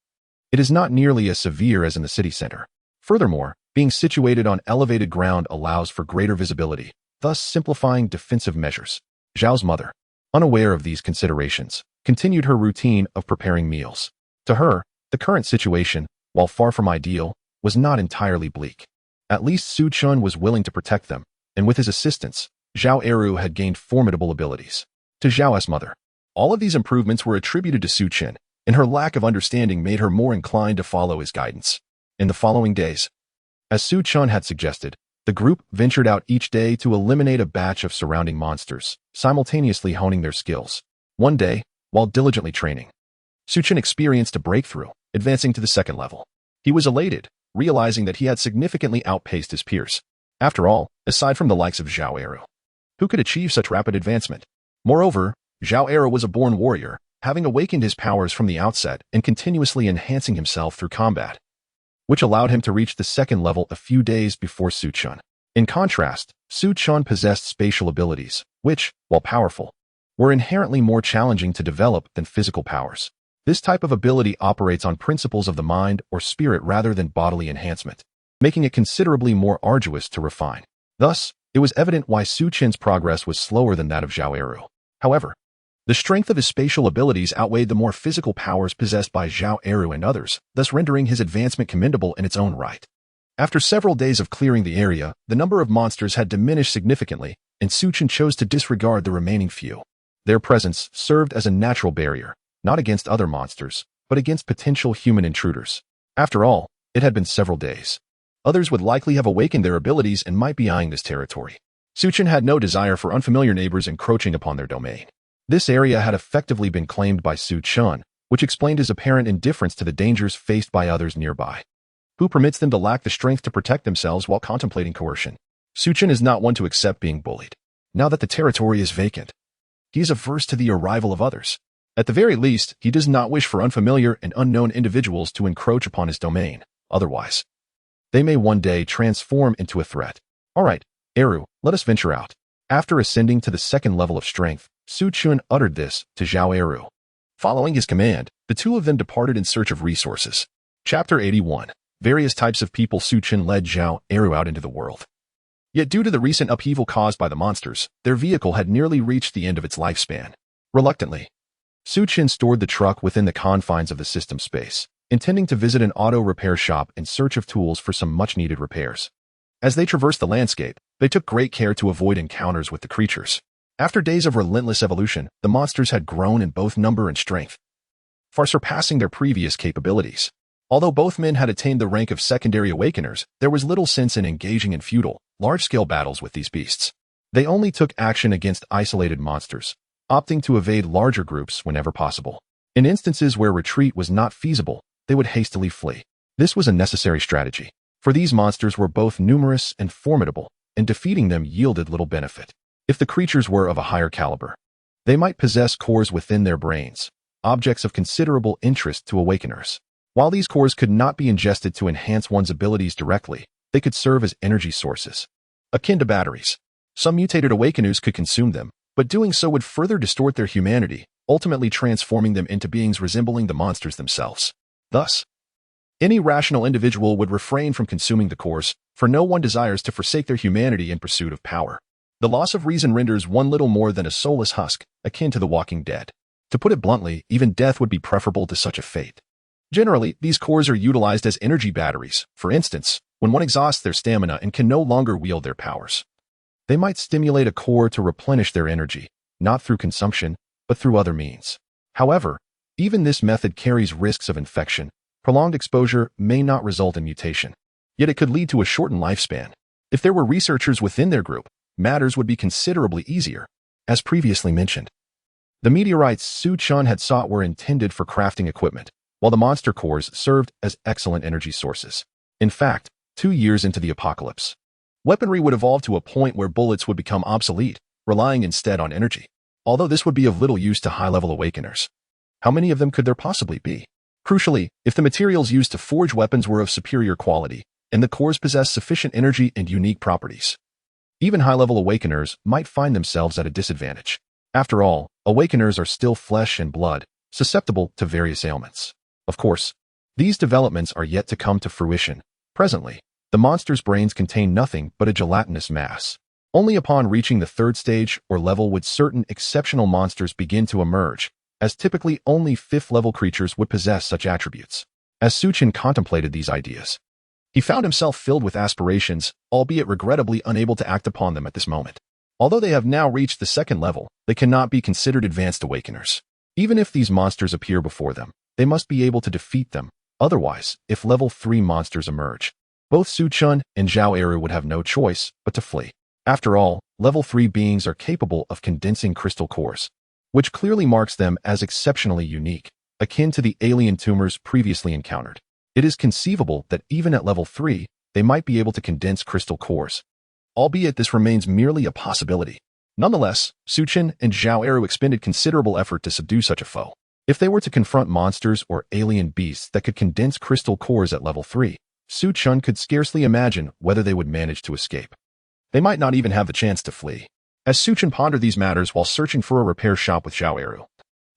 it is not nearly as severe as in the city center. Furthermore, being situated on elevated ground allows for greater visibility, thus simplifying defensive measures. Zhao's mother, unaware of these considerations, continued her routine of preparing meals. To her, the current situation, while far from ideal, was not entirely bleak. At least Su Chen was willing to protect them, and with his assistance, Zhao Eru had gained formidable abilities. To Zhao's mother, all of these improvements were attributed to Su Chen, and her lack of understanding made her more inclined to follow his guidance. In the following days, as Su Chen had suggested, the group ventured out each day to eliminate a batch of surrounding monsters, simultaneously honing their skills. One day, while diligently training, Su Chen experienced a breakthrough, advancing to the second level. He was elated, realizing that he had significantly outpaced his peers. After all, aside from the likes of Zhao Eru, who could achieve such rapid advancement? Moreover, Zhao Eru was a born warrior, having awakened his powers from the outset and continuously enhancing himself through combat, which allowed him to reach the second level a few days before Su Chen. In contrast, Su Chen possessed spatial abilities, which, while powerful, were inherently more challenging to develop than physical powers. This type of ability operates on principles of the mind or spirit rather than bodily enhancement, making it considerably more arduous to refine. Thus, it was evident why Su Chen's progress was slower than that of Zhao Eru. However, the strength of his spatial abilities outweighed the more physical powers possessed by Zhao Eru and others, thus rendering his advancement commendable in its own right. After several days of clearing the area, the number of monsters had diminished significantly, and Su Chen chose to disregard the remaining few. Their presence served as a natural barrier, not against other monsters, but against potential human intruders. After all, it had been several days. Others would likely have awakened their abilities and might be eyeing this territory. Su Chen had no desire for unfamiliar neighbors encroaching upon their domain. This area had effectively been claimed by Su Chen, which explained his apparent indifference to the dangers faced by others nearby. Who permits them to lack the strength to protect themselves while contemplating coercion? Su Chen is not one to accept being bullied. Now that the territory is vacant, he is averse to the arrival of others. At the very least, he does not wish for unfamiliar and unknown individuals to encroach upon his domain. Otherwise, they may one day transform into a threat. All right, Eru, let us venture out. After ascending to the second level of strength, Su Chen uttered this to Zhao Eru. Following his command, the two of them departed in search of resources. Chapter 81. Various types of people. Su Chen led Zhao Eru out into the world. Yet due to the recent upheaval caused by the monsters, their vehicle had nearly reached the end of its lifespan. Reluctantly, Su Chen stored the truck within the confines of the system space, intending to visit an auto repair shop in search of tools for some much-needed repairs. As they traversed the landscape, they took great care to avoid encounters with the creatures. After days of relentless evolution, the monsters had grown in both number and strength, far surpassing their previous capabilities. Although both men had attained the rank of secondary awakeners, there was little sense in engaging in futile, large-scale battles with these beasts. They only took action against isolated monsters, opting to evade larger groups whenever possible. In instances where retreat was not feasible, they would hastily flee. This was a necessary strategy. for these monsters were both numerous and formidable, and defeating them yielded little benefit. If the creatures were of a higher caliber, they might possess cores within their brains, objects of considerable interest to awakeners. While these cores could not be ingested to enhance one's abilities directly, they could serve as energy sources, akin to batteries. Some mutated awakeners could consume them, but doing so would further distort their humanity, ultimately transforming them into beings resembling the monsters themselves. Thus, any rational individual would refrain from consuming the cores, for no one desires to forsake their humanity in pursuit of power. The loss of reason renders one little more than a soulless husk, akin to the walking dead. To put it bluntly, even death would be preferable to such a fate. Generally, these cores are utilized as energy batteries, for instance, when one exhausts their stamina and can no longer wield their powers. They might stimulate a core to replenish their energy, not through consumption, but through other means. However, even this method carries risks of infection. Prolonged exposure may not result in mutation, yet it could lead to a shortened lifespan. If there were researchers within their group, matters would be considerably easier. As previously mentioned, the meteorites Su Chen had sought were intended for crafting equipment, while the monster cores served as excellent energy sources. In fact, 2 years into the apocalypse, weaponry would evolve to a point where bullets would become obsolete, relying instead on energy. Although this would be of little use to high-level awakeners, how many of them could there possibly be? Crucially, if the materials used to forge weapons were of superior quality, and the cores possessed sufficient energy and unique properties, even high-level awakeners might find themselves at a disadvantage. After all, awakeners are still flesh and blood, susceptible to various ailments. Of course, these developments are yet to come to fruition. Presently, the monster's brains contain nothing but a gelatinous mass. Only upon reaching the 3rd stage or level would certain exceptional monsters begin to emerge, as typically only 5th-level creatures would possess such attributes. As Su Chen contemplated these ideas, he found himself filled with aspirations, albeit regrettably unable to act upon them at this moment. Although they have now reached the 2nd level, they cannot be considered advanced awakeners. Even if these monsters appear before them, they must be able to defeat them. Otherwise, if level 3 monsters emerge, both Su Chen and Zhao Eru would have no choice but to flee. After all, level 3 beings are capable of condensing crystal cores, which clearly marks them as exceptionally unique, akin to the alien tumors previously encountered. It is conceivable that even at level 3, they might be able to condense crystal cores, albeit this remains merely a possibility. Nonetheless, Su Chen and Zhao Eru expended considerable effort to subdue such a foe. If they were to confront monsters or alien beasts that could condense crystal cores at level 3, Su Chen could scarcely imagine whether they would manage to escape. They might not even have the chance to flee. As Su Chen pondered these matters while searching for a repair shop with Zhao Eru,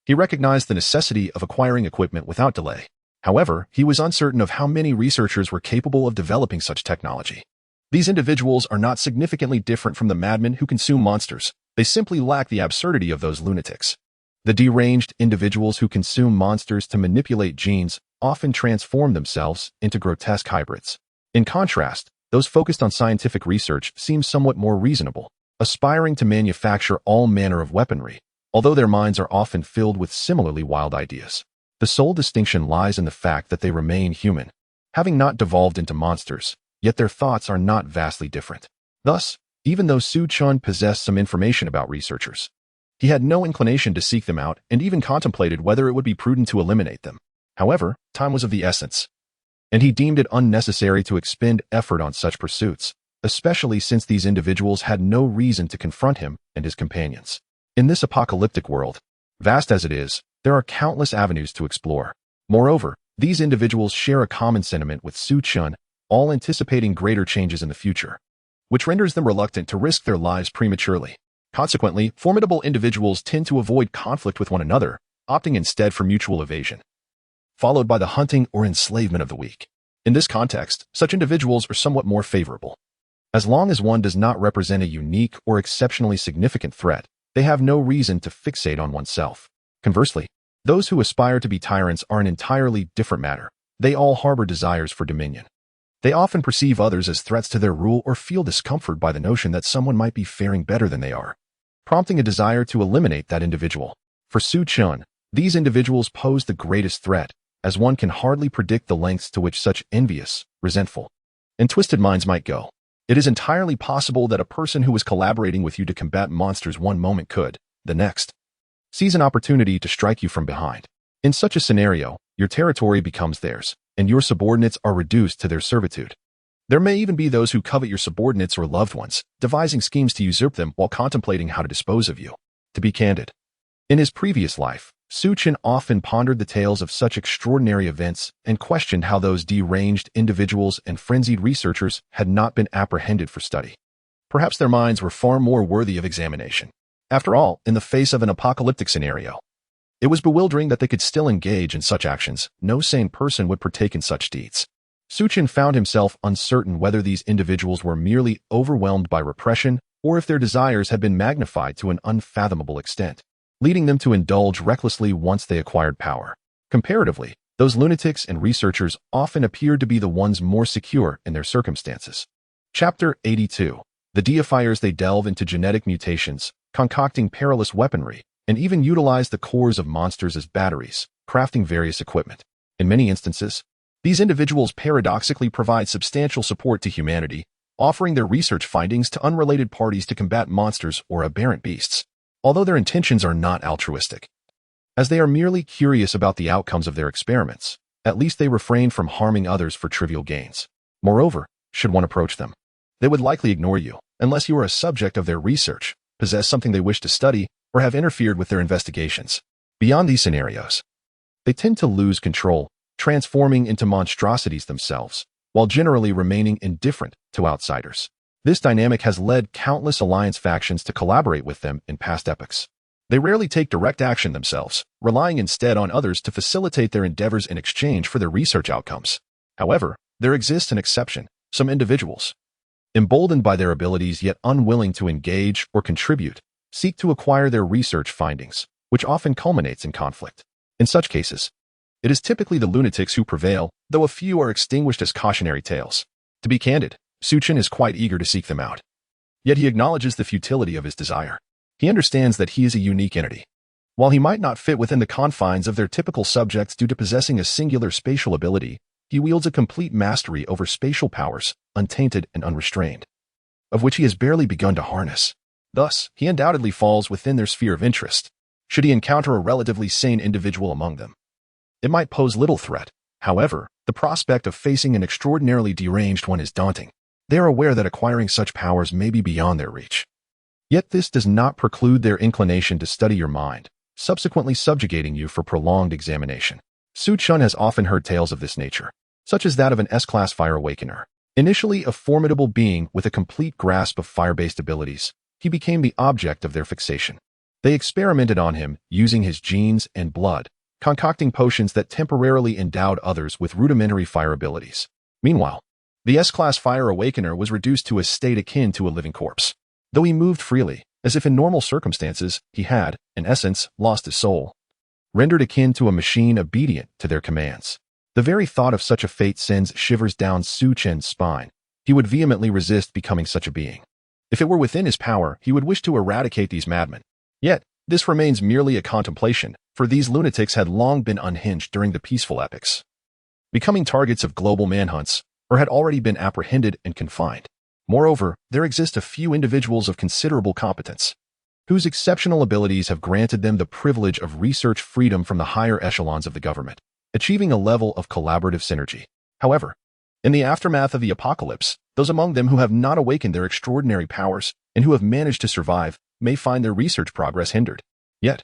he recognized the necessity of acquiring equipment without delay. However, he was uncertain of how many researchers were capable of developing such technology. These individuals are not significantly different from the madmen who consume monsters. They simply lack the absurdity of those lunatics. The deranged individuals who consume monsters to manipulate genes often transform themselves into grotesque hybrids. In contrast, those focused on scientific research seem somewhat more reasonable, aspiring to manufacture all manner of weaponry, although their minds are often filled with similarly wild ideas. The sole distinction lies in the fact that they remain human, having not devolved into monsters, yet their thoughts are not vastly different. Thus, even though Su Chen possessed some information about researchers, he had no inclination to seek them out and even contemplated whether it would be prudent to eliminate them. However, time was of the essence, and he deemed it unnecessary to expend effort on such pursuits, especially since these individuals had no reason to confront him and his companions. In this apocalyptic world, vast as it is, there are countless avenues to explore. Moreover, these individuals share a common sentiment with Su Chen, all anticipating greater changes in the future, which renders them reluctant to risk their lives prematurely. Consequently, formidable individuals tend to avoid conflict with one another, opting instead for mutual evasion, followed by the hunting or enslavement of the weak. In this context, such individuals are somewhat more favorable. As long as one does not represent a unique or exceptionally significant threat, they have no reason to fixate on oneself. Conversely, those who aspire to be tyrants are an entirely different matter. They all harbor desires for dominion. They often perceive others as threats to their rule or feel discomfort by the notion that someone might be faring better than they are, prompting a desire to eliminate that individual. For Su Chen, these individuals pose the greatest threat, as one can hardly predict the lengths to which such envious, resentful, and twisted minds might go. It is entirely possible that a person who was collaborating with you to combat monsters one moment could, the next, seize an opportunity to strike you from behind. In such a scenario, your territory becomes theirs, and your subordinates are reduced to their servitude. There may even be those who covet your subordinates or loved ones, devising schemes to usurp them while contemplating how to dispose of you. To be candid, in his previous life, Su Chen often pondered the tales of such extraordinary events and questioned how those deranged individuals and frenzied researchers had not been apprehended for study. Perhaps their minds were far more worthy of examination. After all, in the face of an apocalyptic scenario, it was bewildering that they could still engage in such actions. No sane person would partake in such deeds. Su Chen found himself uncertain whether these individuals were merely overwhelmed by repression or if their desires had been magnified to an unfathomable extent, leading them to indulge recklessly once they acquired power. Comparatively, those lunatics and researchers often appeared to be the ones more secure in their circumstances. Chapter 82. The deifiers. They delve into genetic mutations, concocting perilous weaponry, and even utilize the cores of monsters as batteries, crafting various equipment. In many instances, these individuals paradoxically provide substantial support to humanity, offering their research findings to unrelated parties to combat monsters or aberrant beasts, although their intentions are not altruistic. As they are merely curious about the outcomes of their experiments, at least they refrain from harming others for trivial gains. Moreover, should one approach them, they would likely ignore you, unless you are a subject of their research, possess something they wish to study, or have interfered with their investigations. Beyond these scenarios, they tend to lose control, transforming into monstrosities themselves, while generally remaining indifferent to outsiders. This dynamic has led countless alliance factions to collaborate with them in past epochs. They rarely take direct action themselves, relying instead on others to facilitate their endeavors in exchange for their research outcomes. However, there exists an exception: some individuals, emboldened by their abilities yet unwilling to engage or contribute, seek to acquire their research findings, which often culminates in conflict. In such cases, it is typically the lunatics who prevail, though a few are extinguished as cautionary tales. To be candid, Su Chen is quite eager to seek them out. Yet he acknowledges the futility of his desire. He understands that he is a unique entity. While he might not fit within the confines of their typical subjects due to possessing a singular spatial ability, he wields a complete mastery over spatial powers, untainted and unrestrained, of which he has barely begun to harness. Thus, he undoubtedly falls within their sphere of interest. Should he encounter a relatively sane individual among them, it might pose little threat. However, the prospect of facing an extraordinarily deranged one is daunting. They are aware that acquiring such powers may be beyond their reach. Yet this does not preclude their inclination to study your mind, subsequently subjugating you for prolonged examination. Su Chen has often heard tales of this nature, such as that of an S-class fire awakener. Initially a formidable being with a complete grasp of fire-based abilities, he became the object of their fixation. They experimented on him, using his genes and blood, concocting potions that temporarily endowed others with rudimentary fire abilities. Meanwhile, the S-class fire awakener was reduced to a state akin to a living corpse. Though he moved freely, as if in normal circumstances, he had, in essence, lost his soul, rendered akin to a machine obedient to their commands. The very thought of such a fate sends shivers down Su Chen's spine. He would vehemently resist becoming such a being. If it were within his power, he would wish to eradicate these madmen. Yet, this remains merely a contemplation, for these lunatics had long been unhinged during the peaceful epochs, becoming targets of global manhunts, or had already been apprehended and confined. Moreover, there exist a few individuals of considerable competence, whose exceptional abilities have granted them the privilege of research freedom from the higher echelons of the government, achieving a level of collaborative synergy. However, in the aftermath of the apocalypse, those among them who have not awakened their extraordinary powers and who have managed to survive may find their research progress hindered. Yet,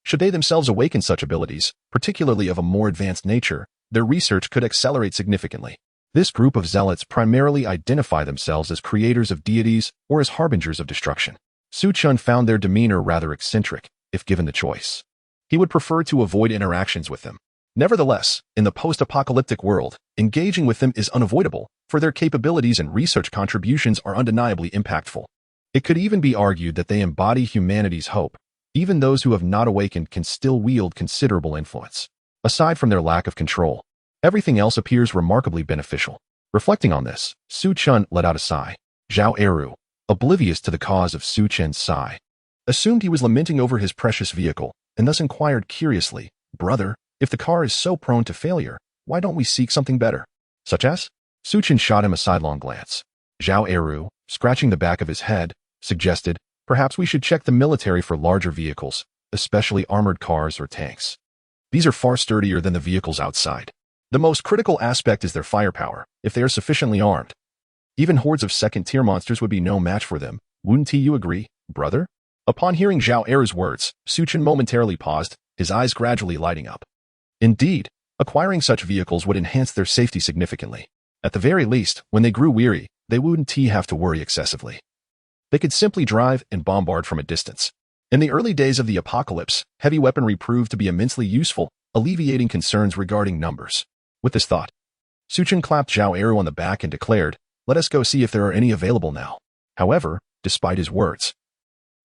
should they themselves awaken such abilities, particularly of a more advanced nature, their research could accelerate significantly. This group of zealots primarily identify themselves as creators of deities or as harbingers of destruction. Su Chen found their demeanor rather eccentric, if given the choice. He would prefer to avoid interactions with them. Nevertheless, in the post-apocalyptic world, engaging with them is unavoidable, for their capabilities and research contributions are undeniably impactful. It could even be argued that they embody humanity's hope. Even those who have not awakened can still wield considerable influence. Aside from their lack of control, everything else appears remarkably beneficial. Reflecting on this, Su Chen let out a sigh. Zhao Eru, oblivious to the cause of Su Chen's sigh, assumed he was lamenting over his precious vehicle, and thus inquired curiously, "Brother, if the car is so prone to failure, why don't we seek something better?" "Such as?" Su Chen shot him a sidelong glance. Zhao Eru, scratching the back of his head, suggested, "Perhaps we should check the military for larger vehicles, especially armored cars or tanks. These are far sturdier than the vehicles outside. The most critical aspect is their firepower. If they are sufficiently armed, Even hordes of second-tier monsters would be no match for them. Wouldn't you agree, brother? Upon hearing Zhao Eru's words, Su Chen momentarily paused, his eyes gradually lighting up. Indeed, acquiring such vehicles would enhance their safety significantly. At the very least, when they grew weary, they wouldn't have to worry excessively. They could simply drive and bombard from a distance. In the early days of the apocalypse, heavy weaponry proved to be immensely useful, alleviating concerns regarding numbers. With this thought, Su Chen clapped Zhao Eru on the back and declared, "Let us go see if there are any available now." However, despite his words,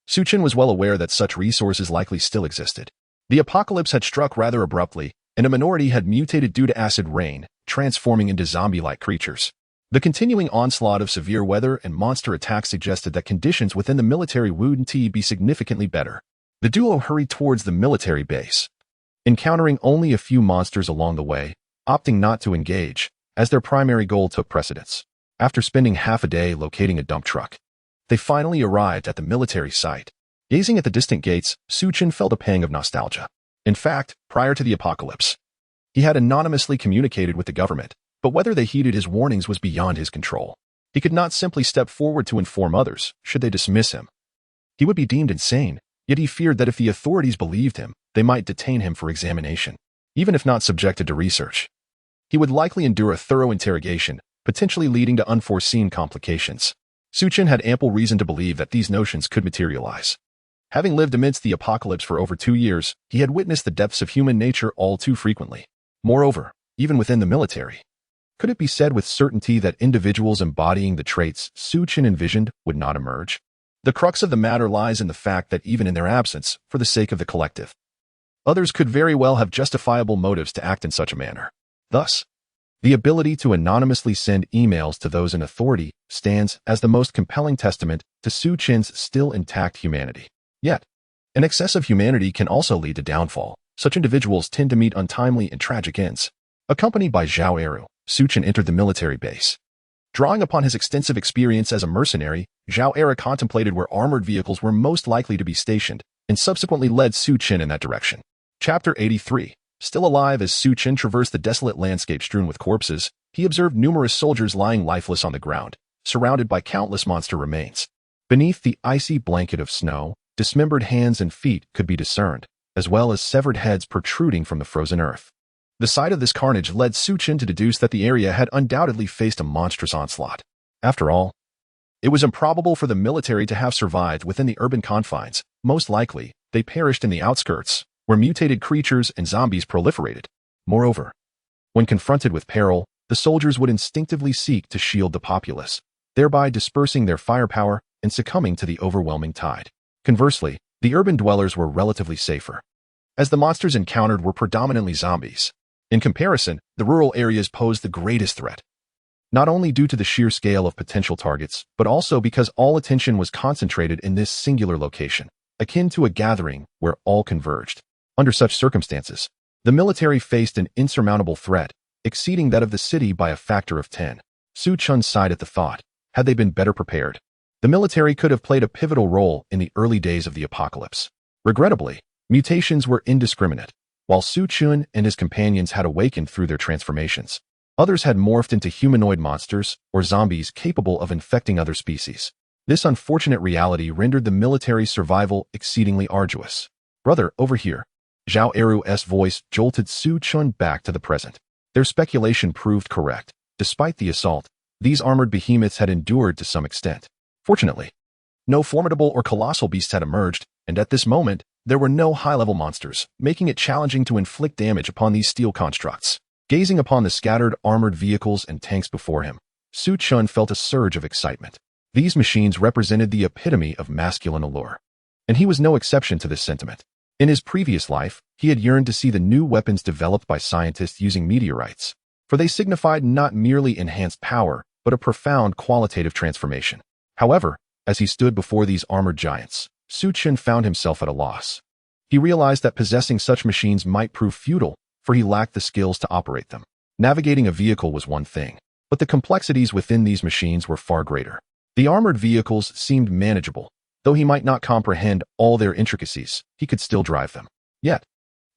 Su Chen was well aware that such resources likely still existed. The apocalypse had struck rather abruptly, and a minority had mutated due to acid rain, transforming into zombie-like creatures. The continuing onslaught of severe weather and monster attacks suggested that conditions within the military wouldn't be significantly better. The duo hurried towards the military base, encountering only a few monsters along the way, opting not to engage, as their primary goal took precedence. After spending half a day locating a dump truck, they finally arrived at the military site. Gazing at the distant gates, Su Chen felt a pang of nostalgia. In fact, prior to the apocalypse, he had anonymously communicated with the government, but whether they heeded his warnings was beyond his control. He could not simply step forward to inform others, should they dismiss him. He would be deemed insane, yet he feared that if the authorities believed him, they might detain him for examination. Even if not subjected to research, he would likely endure a thorough interrogation, potentially leading to unforeseen complications. Su Chen had ample reason to believe that these notions could materialize. Having lived amidst the apocalypse for over 2 years, he had witnessed the depths of human nature all too frequently. Moreover, even within the military, could it be said with certainty that individuals embodying the traits Su Chen envisioned would not emerge? The crux of the matter lies in the fact that even in their absence, for the sake of the collective, others could very well have justifiable motives to act in such a manner. Thus, the ability to anonymously send emails to those in authority stands as the most compelling testament to Su Chen's still intact humanity. Yet, an excess of humanity can also lead to downfall. Such individuals tend to meet untimely and tragic ends. Accompanied by Zhao Eru, Su Chen entered the military base. Drawing upon his extensive experience as a mercenary, Zhao Eru contemplated where armored vehicles were most likely to be stationed, and subsequently led Su Chen in that direction. Chapter 83. Still alive as Su Chen traversed the desolate landscape strewn with corpses, he observed numerous soldiers lying lifeless on the ground, surrounded by countless monster remains. Beneath the icy blanket of snow, dismembered hands and feet could be discerned, as well as severed heads protruding from the frozen earth. The sight of this carnage led Su Chen to deduce that the area had undoubtedly faced a monstrous onslaught. After all, it was improbable for the military to have survived within the urban confines. Most likely, they perished in the outskirts, where mutated creatures and zombies proliferated. Moreover, when confronted with peril, the soldiers would instinctively seek to shield the populace, thereby dispersing their firepower and succumbing to the overwhelming tide. Conversely, the urban dwellers were relatively safer, as the monsters encountered were predominantly zombies. In comparison, the rural areas posed the greatest threat, not only due to the sheer scale of potential targets, but also because all attention was concentrated in this singular location, akin to a gathering where all converged. Under such circumstances, the military faced an insurmountable threat, exceeding that of the city by a factor of 10. Su Chen sighed at the thought. Had they been better prepared, the military could have played a pivotal role in the early days of the apocalypse. Regrettably, mutations were indiscriminate. While Su Chen and his companions had awakened through their transformations, others had morphed into humanoid monsters or zombies capable of infecting other species. This unfortunate reality rendered the military's survival exceedingly arduous. "Brother, over here." Zhao Eru's voice jolted Su Chen back to the present. Their speculation proved correct. Despite the assault, these armored behemoths had endured to some extent. Fortunately, no formidable or colossal beasts had emerged, and at this moment, there were no high-level monsters, making it challenging to inflict damage upon these steel constructs. Gazing upon the scattered armored vehicles and tanks before him, Su Chen felt a surge of excitement. These machines represented the epitome of masculine allure, and he was no exception to this sentiment. In his previous life, he had yearned to see the new weapons developed by scientists using meteorites, for they signified not merely enhanced power, but a profound qualitative transformation. However, as he stood before these armored giants, Su Chen found himself at a loss. He realized that possessing such machines might prove futile, for he lacked the skills to operate them. Navigating a vehicle was one thing, but the complexities within these machines were far greater. The armored vehicles seemed manageable. Though he might not comprehend all their intricacies, he could still drive them. Yet,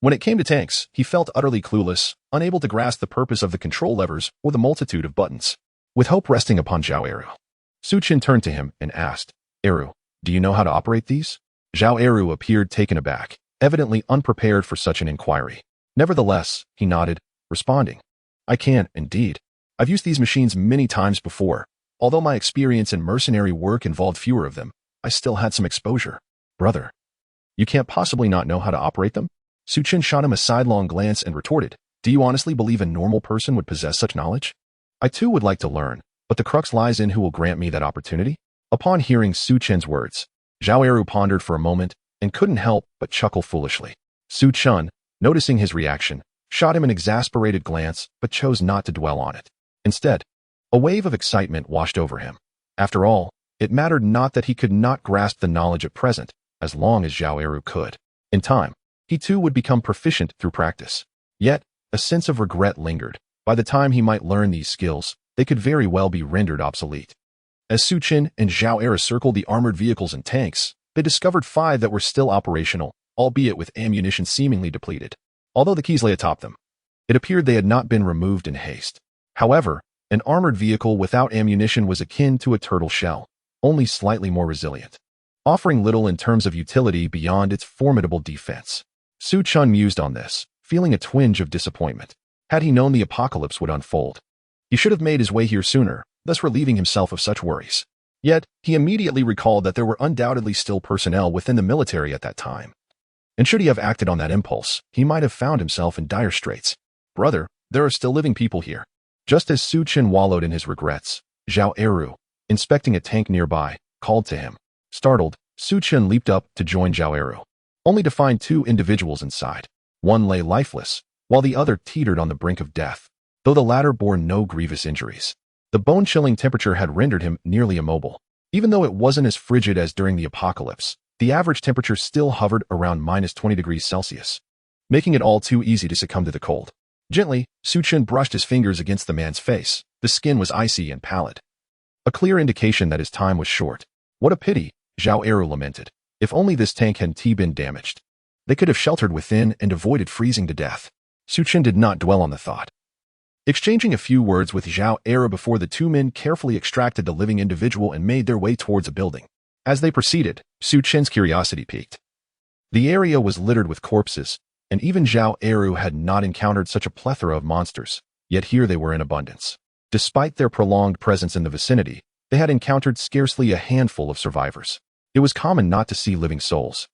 when it came to tanks, he felt utterly clueless, unable to grasp the purpose of the control levers or the multitude of buttons. with hope resting upon Zhao Eru. Su Chen turned to him and asked, Eru, do you know how to operate these? Zhao Eru appeared taken aback, evidently unprepared for such an inquiry. Nevertheless, he nodded, responding, I can, indeed. I've used these machines many times before. Although my experience in mercenary work involved fewer of them, I still had some exposure. Brother, you can't possibly not know how to operate them? Su Chen shot him a sidelong glance and retorted, do you honestly believe a normal person would possess such knowledge? I too would like to learn, but the crux lies in who will grant me that opportunity. Upon hearing Su Chen's words, Zhao Eru pondered for a moment and couldn't help but chuckle foolishly. Su Chen, noticing his reaction, shot him an exasperated glance but chose not to dwell on it. Instead, a wave of excitement washed over him. After all, it mattered not that he could not grasp the knowledge at present, as long as Zhao Eru could. In time, he too would become proficient through practice. Yet, a sense of regret lingered. By the time he might learn these skills, they could very well be rendered obsolete. As Su Chen and Zhao Eru circled the armored vehicles and tanks, they discovered 5 that were still operational, albeit with ammunition seemingly depleted. Although the keys lay atop them, it appeared they had not been removed in haste. However, an armored vehicle without ammunition was akin to a turtle shell, only slightly more resilient, offering little in terms of utility beyond its formidable defense. Su Chen mused on this, feeling a twinge of disappointment. Had he known the apocalypse would unfold, he should have made his way here sooner, thus relieving himself of such worries. Yet, he immediately recalled that there were undoubtedly still personnel within the military at that time. And should he have acted on that impulse, he might have found himself in dire straits. Brother, there are still living people here. Just as Su Chen wallowed in his regrets, Zhao Eru, inspecting a tank nearby, called to him. Startled, Su Chen leaped up to join Zhao Eru, only to find 2 individuals inside. One lay lifeless, while the other teetered on the brink of death, though the latter bore no grievous injuries. The bone-chilling temperature had rendered him nearly immobile. Even though it wasn't as frigid as during the apocalypse, the average temperature still hovered around -20 degrees Celsius, making it all too easy to succumb to the cold. Gently, Su Chen brushed his fingers against the man's face. The skin was icy and pallid, a clear indication that his time was short. What a pity, Zhao Eru lamented. If only this tank hadn't been damaged. They could have sheltered within and avoided freezing to death. Su Chen did not dwell on the thought. Exchanging a few words with Zhao Eru before the 2 men carefully extracted the living individual and made their way towards a building. As they proceeded, Su Chen's curiosity piqued. The area was littered with corpses, and even Zhao Eru had not encountered such a plethora of monsters, yet here they were in abundance. Despite their prolonged presence in the vicinity, they had encountered scarcely a handful of survivors. It was common not to see living souls,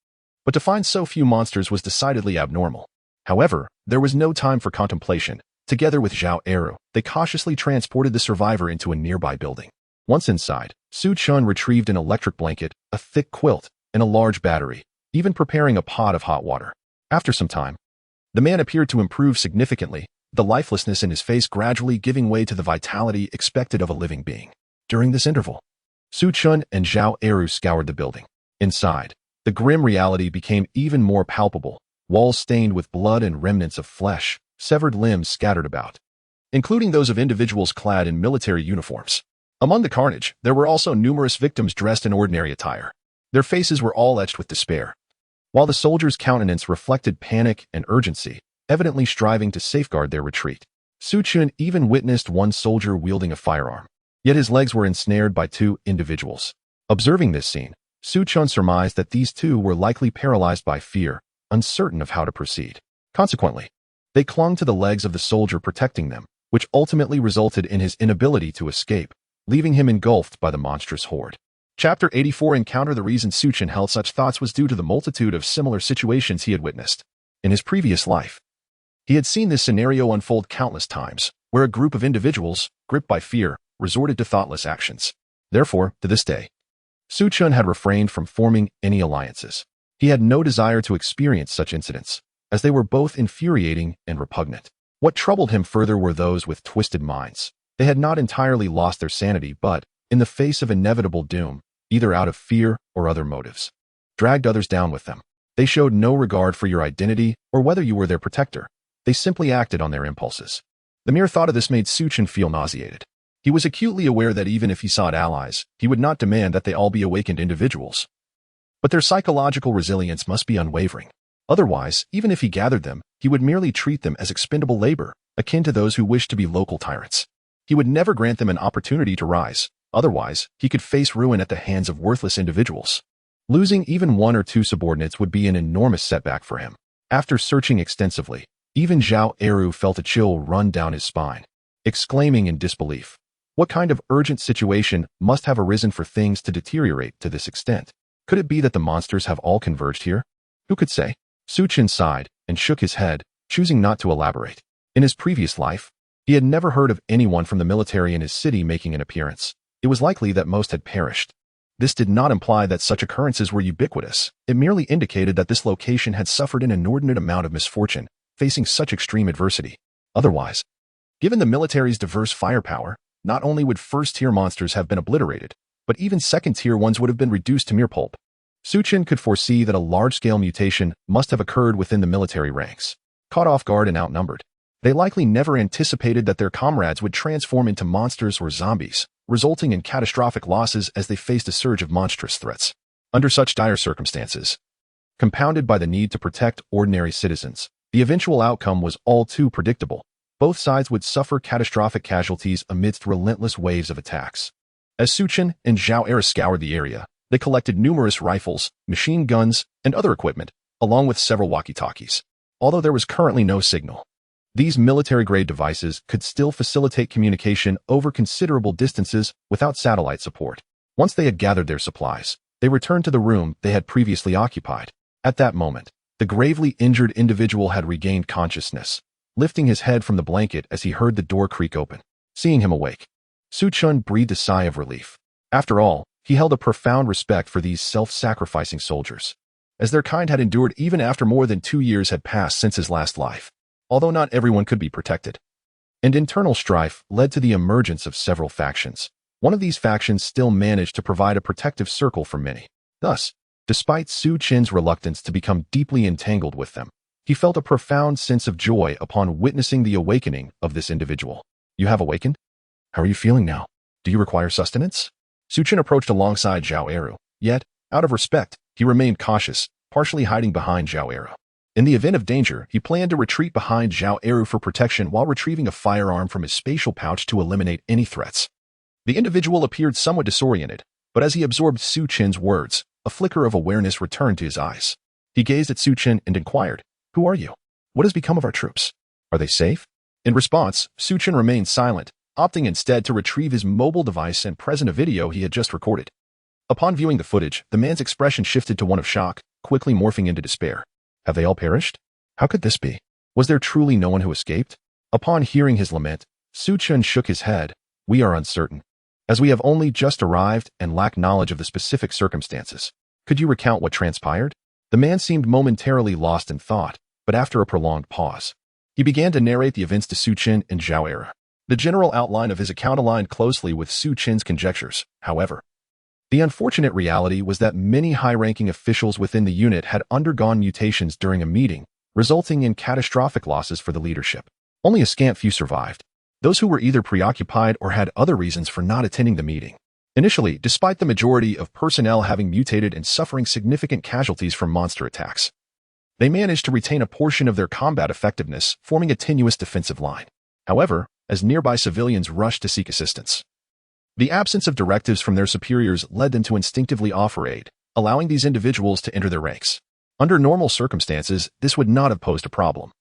but to find so few monsters was decidedly abnormal. However, there was no time for contemplation. Together with Zhao Eru, they cautiously transported the survivor into a nearby building. Once inside, Su Chen retrieved an electric blanket, a thick quilt, and a large battery, even preparing a pot of hot water. After some time, the man appeared to improve significantly, the lifelessness in his face gradually giving way to the vitality expected of a living being. During this interval, Su Chen and Zhao Eru scoured the building. Inside, the grim reality became even more palpable, walls stained with blood and remnants of flesh, severed limbs scattered about, including those of individuals clad in military uniforms. Among the carnage, there were also numerous victims dressed in ordinary attire. Their faces were all etched with despair, while the soldiers' countenance reflected panic and urgency, evidently striving to safeguard their retreat. Su Chen even witnessed one soldier wielding a firearm, yet his legs were ensnared by 2 individuals. Observing this scene, Su Chen surmised that these 2 were likely paralyzed by fear, uncertain of how to proceed. Consequently, they clung to the legs of the soldier protecting them, which ultimately resulted in his inability to escape, leaving him engulfed by the monstrous horde. Chapter 84 Encounter. The reason Su Chen held such thoughts was due to the multitude of similar situations he had witnessed. In his previous life, he had seen this scenario unfold countless times, where a group of individuals, gripped by fear, resorted to thoughtless actions. Therefore, to this day, Su Chen had refrained from forming any alliances. He had no desire to experience such incidents, as they were both infuriating and repugnant. What troubled him further were those with twisted minds. They had not entirely lost their sanity but, in the face of inevitable doom, either out of fear or other motives, dragged others down with them. They showed no regard for your identity or whether you were their protector. They simply acted on their impulses. The mere thought of this made Su Chen feel nauseated. He was acutely aware that even if he sought allies, he would not demand that they all be awakened individuals. But their psychological resilience must be unwavering. Otherwise, even if he gathered them, he would merely treat them as expendable labor, akin to those who wish to be local tyrants. He would never grant them an opportunity to rise. Otherwise, he could face ruin at the hands of worthless individuals. Losing even one or two subordinates would be an enormous setback for him. After searching extensively, even Zhao Eru felt a chill run down his spine, exclaiming in disbelief, "What kind of urgent situation must have arisen for things to deteriorate to this extent? Could it be that the monsters have all converged here? Who could say?" Su Chen sighed and shook his head, choosing not to elaborate. In his previous life, he had never heard of anyone from the military in his city making an appearance. It was likely that most had perished. This did not imply that such occurrences were ubiquitous. It merely indicated that this location had suffered an inordinate amount of misfortune, facing such extreme adversity. Otherwise, given the military's diverse firepower, not only would first-tier monsters have been obliterated, but even second-tier ones would have been reduced to mere pulp. Su Chen could foresee that a large-scale mutation must have occurred within the military ranks. Caught off guard and outnumbered, they likely never anticipated that their comrades would transform into monsters or zombies, resulting in catastrophic losses as they faced a surge of monstrous threats. Under such dire circumstances, compounded by the need to protect ordinary citizens, the eventual outcome was all too predictable. Both sides would suffer catastrophic casualties amidst relentless waves of attacks. As Su Chen and Zhao Eru scoured the area, they collected numerous rifles, machine guns, and other equipment, along with several walkie-talkies. Although there was currently no signal, these military-grade devices could still facilitate communication over considerable distances without satellite support. Once they had gathered their supplies, they returned to the room they had previously occupied. At that moment, the gravely injured individual had regained consciousness, lifting his head from the blanket as he heard the door creak open. Seeing him awake, Su Chen breathed a sigh of relief. After all, he held a profound respect for these self-sacrificing soldiers, as their kind had endured even after more than 2 years had passed since his last life. Although not everyone could be protected, and internal strife led to the emergence of several factions. One of these factions still managed to provide a protective circle for many. Thus, despite Su Chen's reluctance to become deeply entangled with them, he felt a profound sense of joy upon witnessing the awakening of this individual. "You have awakened? How are you feeling now? Do you require sustenance?" Su Chen approached alongside Zhao Eru, yet, out of respect, he remained cautious, partially hiding behind Zhao Eru. In the event of danger, he planned to retreat behind Zhao Eru for protection while retrieving a firearm from his spatial pouch to eliminate any threats. The individual appeared somewhat disoriented, but as he absorbed Su Chen's words, a flicker of awareness returned to his eyes. He gazed at Su Chen and inquired, "Who are you? What has become of our troops? Are they safe?" In response, Su Chen remained silent, opting instead to retrieve his mobile device and present a video he had just recorded. Upon viewing the footage, the man's expression shifted to one of shock, quickly morphing into despair. Have they all perished? How could this be? Was there truly no one who escaped? Upon hearing his lament, Su Chen shook his head. "We are uncertain, as we have only just arrived and lack knowledge of the specific circumstances. Could you recount what transpired?" The man seemed momentarily lost in thought, but after a prolonged pause, he began to narrate the events to Su Chen and Zhao Eru. The general outline of his account aligned closely with Su Chen's conjectures. However, the unfortunate reality was that many high-ranking officials within the unit had undergone mutations during a meeting, resulting in catastrophic losses for the leadership. Only a scant few survived, those who were either preoccupied or had other reasons for not attending the meeting. Initially, despite the majority of personnel having mutated and suffering significant casualties from monster attacks, they managed to retain a portion of their combat effectiveness, forming a tenuous defensive line. However, as nearby civilians rushed to seek assistance, the absence of directives from their superiors led them to instinctively offer aid, allowing these individuals to enter their ranks. Under normal circumstances, this would not have posed a problem,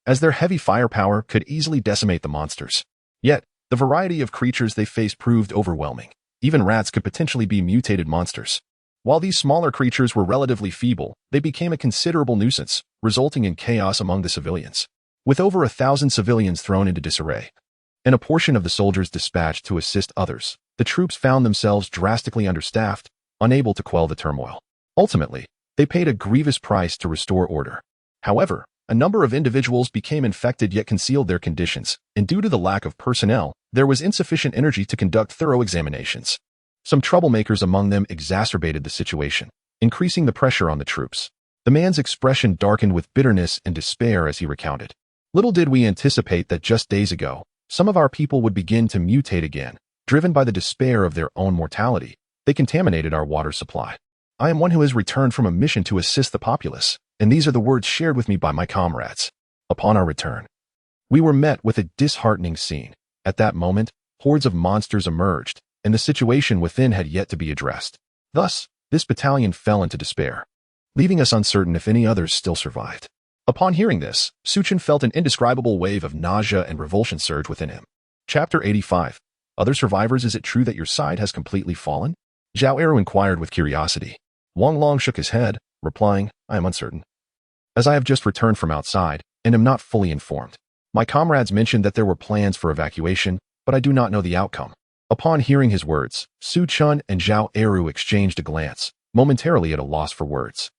as their heavy firepower could easily decimate the monsters. Yet, the variety of creatures they faced proved overwhelming. Even rats could potentially be mutated monsters. While these smaller creatures were relatively feeble, they became a considerable nuisance, resulting in chaos among the civilians. With over 1,000 civilians thrown into disarray, and a portion of the soldiers dispatched to assist others, the troops found themselves drastically understaffed, unable to quell the turmoil. Ultimately, they paid a grievous price to restore order. However, a number of individuals became infected yet concealed their conditions, and due to the lack of personnel, there was insufficient energy to conduct thorough examinations. Some troublemakers among them exacerbated the situation, increasing the pressure on the troops. The man's expression darkened with bitterness and despair as he recounted. "Little did we anticipate that just days ago, some of our people would begin to mutate again. Driven by the despair of their own mortality, they contaminated our water supply. I am one who has returned from a mission to assist the populace, and these are the words shared with me by my comrades. Upon our return, we were met with a disheartening scene. At that moment, hordes of monsters emerged, and the situation within had yet to be addressed. Thus, this battalion fell into despair, leaving us uncertain if any others still survived. Upon hearing this, Su Chen felt an indescribable wave of nausea and revulsion surge within him. Chapter 85. Other survivors, is it true that your side has completely fallen? Zhao Eru inquired with curiosity. Wang Long shook his head, replying, I am uncertain, as I have just returned from outside and am not fully informed. My comrades mentioned that there were plans for evacuation, but I do not know the outcome. Upon hearing his words, Su Chen and Zhao Eru exchanged a glance, momentarily at a loss for words.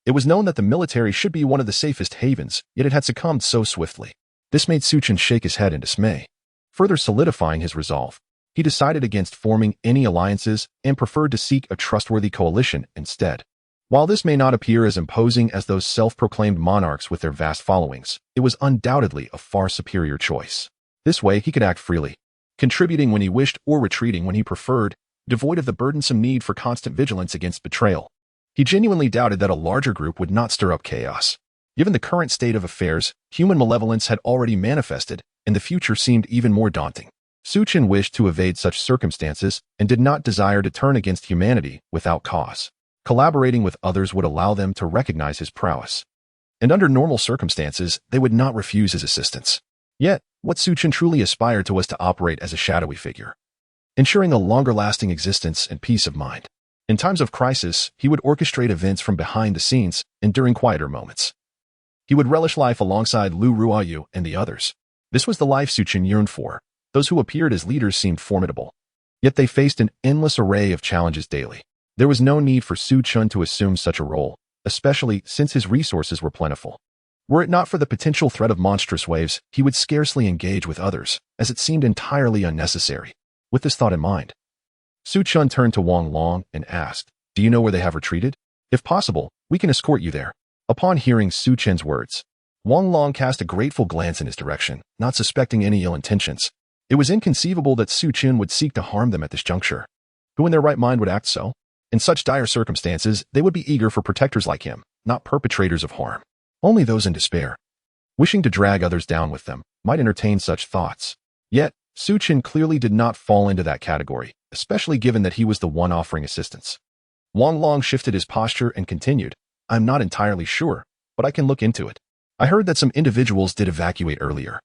It was known that the military should be one of the safest havens, yet it had succumbed so swiftly. This made Su Chen shake his head in dismay. Further solidifying his resolve, he decided against forming any alliances and preferred to seek a trustworthy coalition instead. While this may not appear as imposing as those self-proclaimed monarchs with their vast followings, it was undoubtedly a far superior choice. This way, he could act freely, contributing when he wished or retreating when he preferred, devoid of the burdensome need for constant vigilance against betrayal. He genuinely doubted that a larger group would not stir up chaos. Given the current state of affairs, human malevolence had already manifested, and the future seemed even more daunting. Su Chen wished to evade such circumstances and did not desire to turn against humanity without cause. Collaborating with others would allow them to recognize his prowess, and under normal circumstances, they would not refuse his assistance. Yet, what Su Chen truly aspired to was to operate as a shadowy figure, ensuring a longer-lasting existence and peace of mind. In times of crisis, he would orchestrate events from behind the scenes, and during quieter moments, he would relish life alongside Lu Ruoyu and the others. This was the life Su Chen yearned for. Those who appeared as leaders seemed formidable, yet they faced an endless array of challenges daily. There was no need for Su Chen to assume such a role, especially since his resources were plentiful. Were it not for the potential threat of monstrous waves, he would scarcely engage with others, as it seemed entirely unnecessary. With this thought in mind, Su Chen turned to Wang Long and asked, Do you know where they have retreated? If possible, we can escort you there. Upon hearing Su Chen's words, Wang Long cast a grateful glance in his direction, not suspecting any ill intentions. It was inconceivable that Su Chen would seek to harm them at this juncture. Who in their right mind would act so? In such dire circumstances, they would be eager for protectors like him, not perpetrators of harm. Only those in despair, wishing to drag others down with them, might entertain such thoughts. Yet, Su Chen clearly did not fall into that category, especially given that he was the one offering assistance. Wang Long shifted his posture and continued, I'm not entirely sure, but I can look into it. I heard that some individuals did evacuate earlier,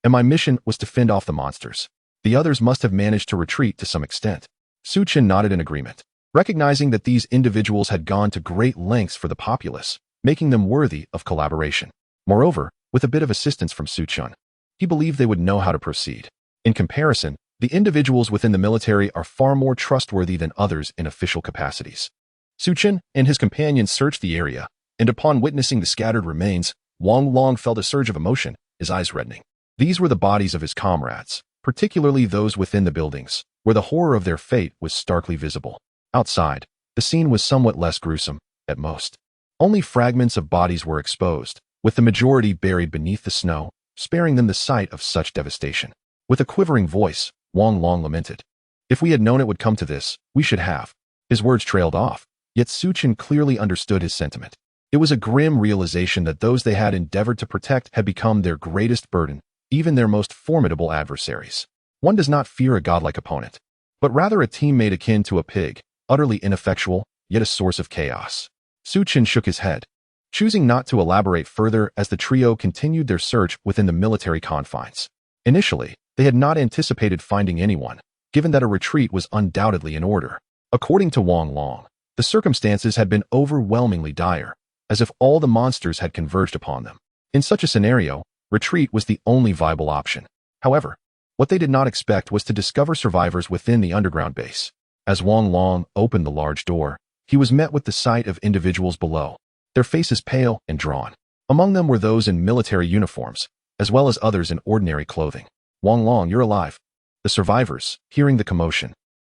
and my mission was to fend off the monsters. The others must have managed to retreat to some extent. Su Chen nodded in agreement, recognizing that these individuals had gone to great lengths for the populace, making them worthy of collaboration. Moreover, with a bit of assistance from Su Chen, he believed they would know how to proceed. In comparison, the individuals within the military are far more trustworthy than others in official capacities. Su Chen and his companions searched the area, and upon witnessing the scattered remains, Wang Long felt a surge of emotion, his eyes reddening. These were the bodies of his comrades, particularly those within the buildings, where the horror of their fate was starkly visible. Outside, the scene was somewhat less gruesome, at most. Only fragments of bodies were exposed, with the majority buried beneath the snow, sparing them the sight of such devastation. With a quivering voice, Wang Long lamented, If we had known it would come to this, we should have. His words trailed off, yet Su Chen clearly understood his sentiment. It was a grim realization that those they had endeavored to protect had become their greatest burden, even their most formidable adversaries. One does not fear a godlike opponent, but rather a teammate akin to a pig, utterly ineffectual, yet a source of chaos. Su Chen shook his head, choosing not to elaborate further as the trio continued their search within the military confines. Initially, they had not anticipated finding anyone, given that a retreat was undoubtedly in order. According to Wang Long, the circumstances had been overwhelmingly dire, as if all the monsters had converged upon them. In such a scenario, retreat was the only viable option. However, what they did not expect was to discover survivors within the underground base. As Wang Long opened the large door, he was met with the sight of individuals below, their faces pale and drawn. Among them were those in military uniforms, as well as others in ordinary clothing. Wang Long, you're alive. The survivors, hearing the commotion,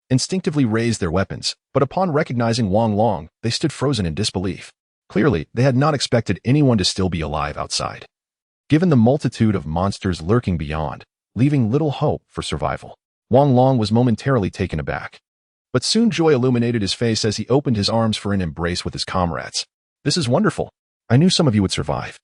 instinctively raised their weapons, but upon recognizing Wang Long, they stood frozen in disbelief. Clearly, they had not expected anyone to still be alive outside, given the multitude of monsters lurking beyond, leaving little hope for survival. Wang Long was momentarily taken aback, but soon joy illuminated his face as he opened his arms for an embrace with his comrades. This is wonderful. I knew some of you would survive.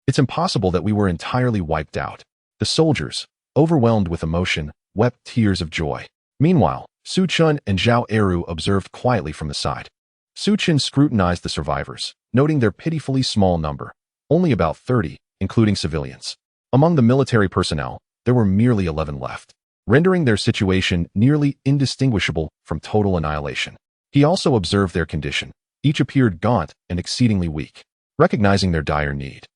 It's impossible that we were entirely wiped out. The soldiers, overwhelmed with emotion, wept tears of joy. Meanwhile, Su Chen and Zhao Eru observed quietly from the side. Su Chen scrutinized the survivors, noting their pitifully small number, only about 30, including civilians. Among the military personnel, there were merely 11 left, rendering their situation nearly indistinguishable from total annihilation. He also observed their condition. Each appeared gaunt and exceedingly weak. Recognizing their dire need,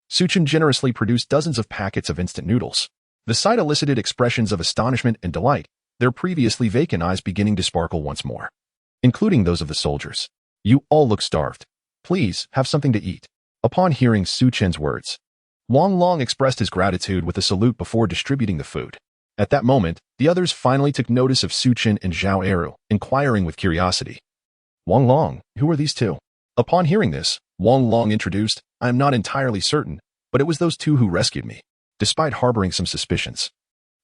Su Chen generously produced dozens of packets of instant noodles. The sight elicited expressions of astonishment and delight, their previously vacant eyes beginning to sparkle once more, including those of the soldiers. "You all look starved. Please, have something to eat." Upon hearing Su Chen's words, Wang Long expressed his gratitude with a salute before distributing the food. At that moment, the others finally took notice of Su Chen and Zhao Eru, inquiring with curiosity. "Wang Long, who are these two?" Upon hearing this, Wang Long introduced, "I am not entirely certain, but it was those two who rescued me," despite harboring some suspicions.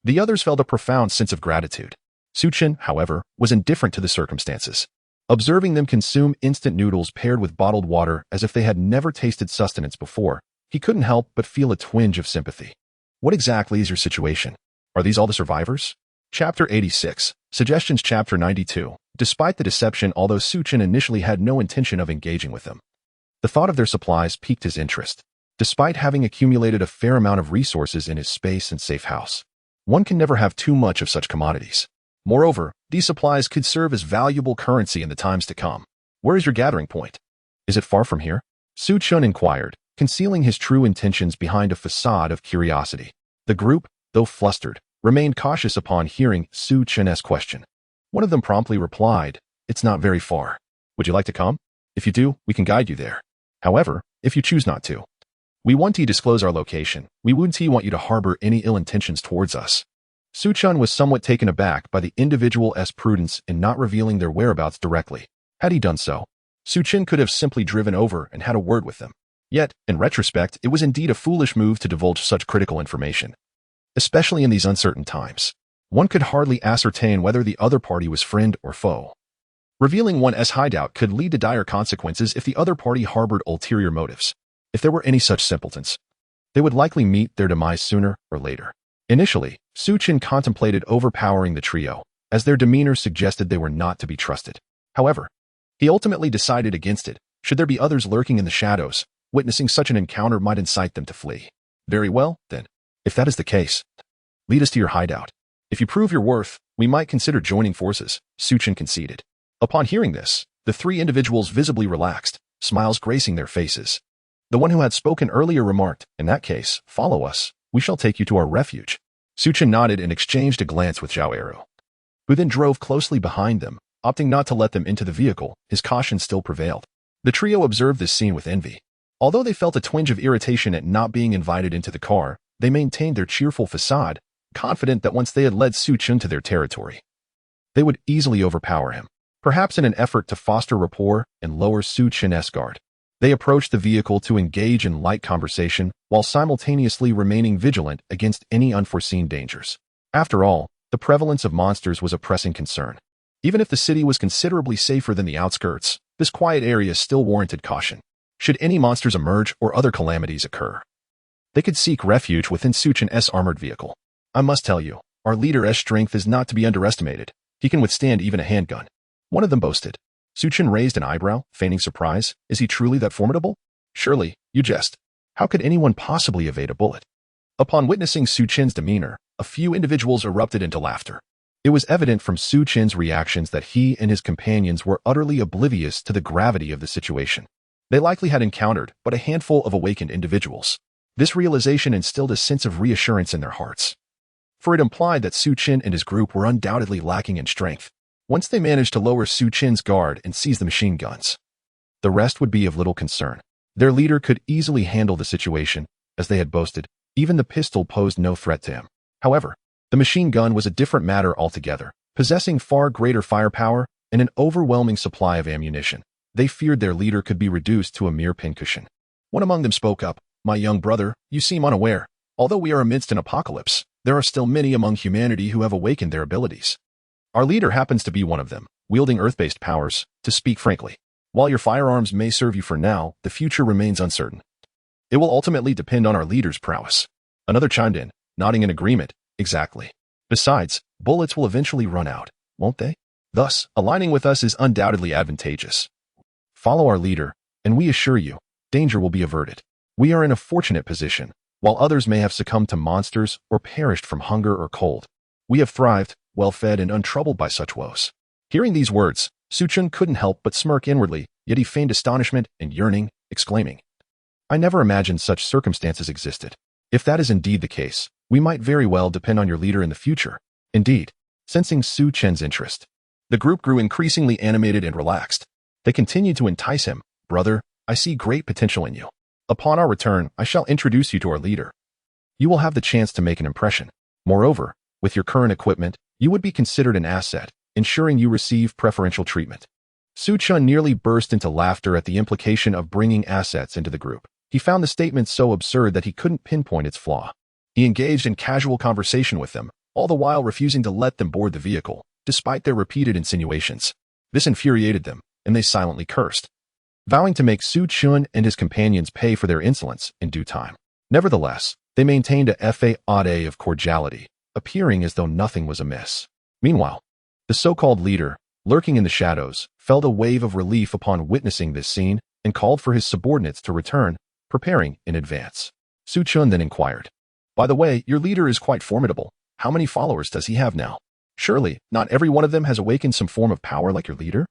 The others felt a profound sense of gratitude. Su Chen, however, was indifferent to the circumstances. Observing them consume instant noodles paired with bottled water as if they had never tasted sustenance before, he couldn't help but feel a twinge of sympathy. "What exactly is your situation? Are these all the survivors?" Chapter 86, Suggestions. Chapter 92. Despite the deception, although Su Chen initially had no intention of engaging with them, the thought of their supplies piqued his interest. Despite having accumulated a fair amount of resources in his space and safe house, one can never have too much of such commodities. Moreover, these supplies could serve as valuable currency in the times to come. "Where is your gathering point? Is it far from here?" Su Chen inquired, concealing his true intentions behind a facade of curiosity. The group, though flustered, remained cautious upon hearing Su Chen's question. One of them promptly replied, "It's not very far. Would you like to come? If you do, we can guide you there. However, if you choose not to, we won't disclose our location. We wouldn't want you to harbor any ill intentions towards us." Su Chen was somewhat taken aback by the individual's prudence in not revealing their whereabouts directly. Had he done so, Su Chen could have simply driven over and had a word with them. Yet, in retrospect, it was indeed a foolish move to divulge such critical information. Especially in these uncertain times, one could hardly ascertain whether the other party was friend or foe. Revealing one's hideout could lead to dire consequences if the other party harbored ulterior motives. If there were any such simpletons, they would likely meet their demise sooner or later. Initially, Su Chen contemplated overpowering the trio, as their demeanor suggested they were not to be trusted. However, he ultimately decided against it. Should there be others lurking in the shadows, witnessing such an encounter might incite them to flee. "Very well, then. If that is the case, lead us to your hideout. If you prove your worth, we might consider joining forces," Su Chen conceded. Upon hearing this, the three individuals visibly relaxed, smiles gracing their faces. The one who had spoken earlier remarked, "In that case, follow us. We shall take you to our refuge." Su Chen nodded and exchanged a glance with Zhao Eru, who then drove closely behind them, opting not to let them into the vehicle. His caution still prevailed. The trio observed this scene with envy. Although they felt a twinge of irritation at not being invited into the car, they maintained their cheerful facade, confident that once they had led Su Chen to their territory, they would easily overpower him. Perhaps in an effort to foster rapport and lower Su Chen's guard, they approached the vehicle to engage in light conversation while simultaneously remaining vigilant against any unforeseen dangers. After all, the prevalence of monsters was a pressing concern. Even if the city was considerably safer than the outskirts, this quiet area still warranted caution. Should any monsters emerge or other calamities occur, they could seek refuge within Su Chen's armored vehicle. "I must tell you, our leader's strength is not to be underestimated. He can withstand even a handgun," one of them boasted. Su Chen raised an eyebrow, feigning surprise. "Is he truly that formidable?" "Surely, you jest. How could anyone possibly evade a bullet?" Upon witnessing Su Chen's demeanor, a few individuals erupted into laughter. It was evident from Su Chen's reactions that he and his companions were utterly oblivious to the gravity of the situation. They likely had encountered but a handful of awakened individuals. This realization instilled a sense of reassurance in their hearts, for it implied that Su Chen and his group were undoubtedly lacking in strength. Once they managed to lower Su Chen's guard and seize the machine guns, the rest would be of little concern. Their leader could easily handle the situation, as they had boasted. Even the pistol posed no threat to him. However, the machine gun was a different matter altogether. Possessing far greater firepower and an overwhelming supply of ammunition, they feared their leader could be reduced to a mere pincushion. One among them spoke up. "My young brother, you seem unaware. Although we are amidst an apocalypse, there are still many among humanity who have awakened their abilities. Our leader happens to be one of them, wielding earth-based powers. To speak frankly, while your firearms may serve you for now, the future remains uncertain. It will ultimately depend on our leader's prowess." Another chimed in, nodding in agreement. "Exactly. Besides, bullets will eventually run out, won't they? Thus, aligning with us is undoubtedly advantageous. Follow our leader, and we assure you, danger will be averted. We are in a fortunate position. While others may have succumbed to monsters or perished from hunger or cold, we have thrived, well-fed and untroubled by such woes. Hearing these words, Su Chen couldn't help but smirk inwardly, yet he feigned astonishment and yearning, exclaiming, I never imagined such circumstances existed. If that is indeed the case, we might very well depend on your leader in the future. Indeed, sensing Su Chen's interest, the group grew increasingly animated and relaxed. They continued to entice him. Brother, I see great potential in you. Upon our return, I shall introduce you to our leader. You will have the chance to make an impression. Moreover, with your current equipment, you would be considered an asset, ensuring you receive preferential treatment. Su Chen nearly burst into laughter at the implication of bringing assets into the group. He found the statement so absurd that he couldn't pinpoint its flaw. He engaged in casual conversation with them, all the while refusing to let them board the vehicle, despite their repeated insinuations. This infuriated them, and they silently cursed, vowing to make Su Chen and his companions pay for their insolence in due time. Nevertheless, they maintained a facade of cordiality, appearing as though nothing was amiss. Meanwhile, the so-called leader, lurking in the shadows, felt a wave of relief upon witnessing this scene and called for his subordinates to return, preparing in advance. Su Chen then inquired, By the way, your leader is quite formidable. How many followers does he have now? Surely, not every one of them has awakened some form of power like your leader?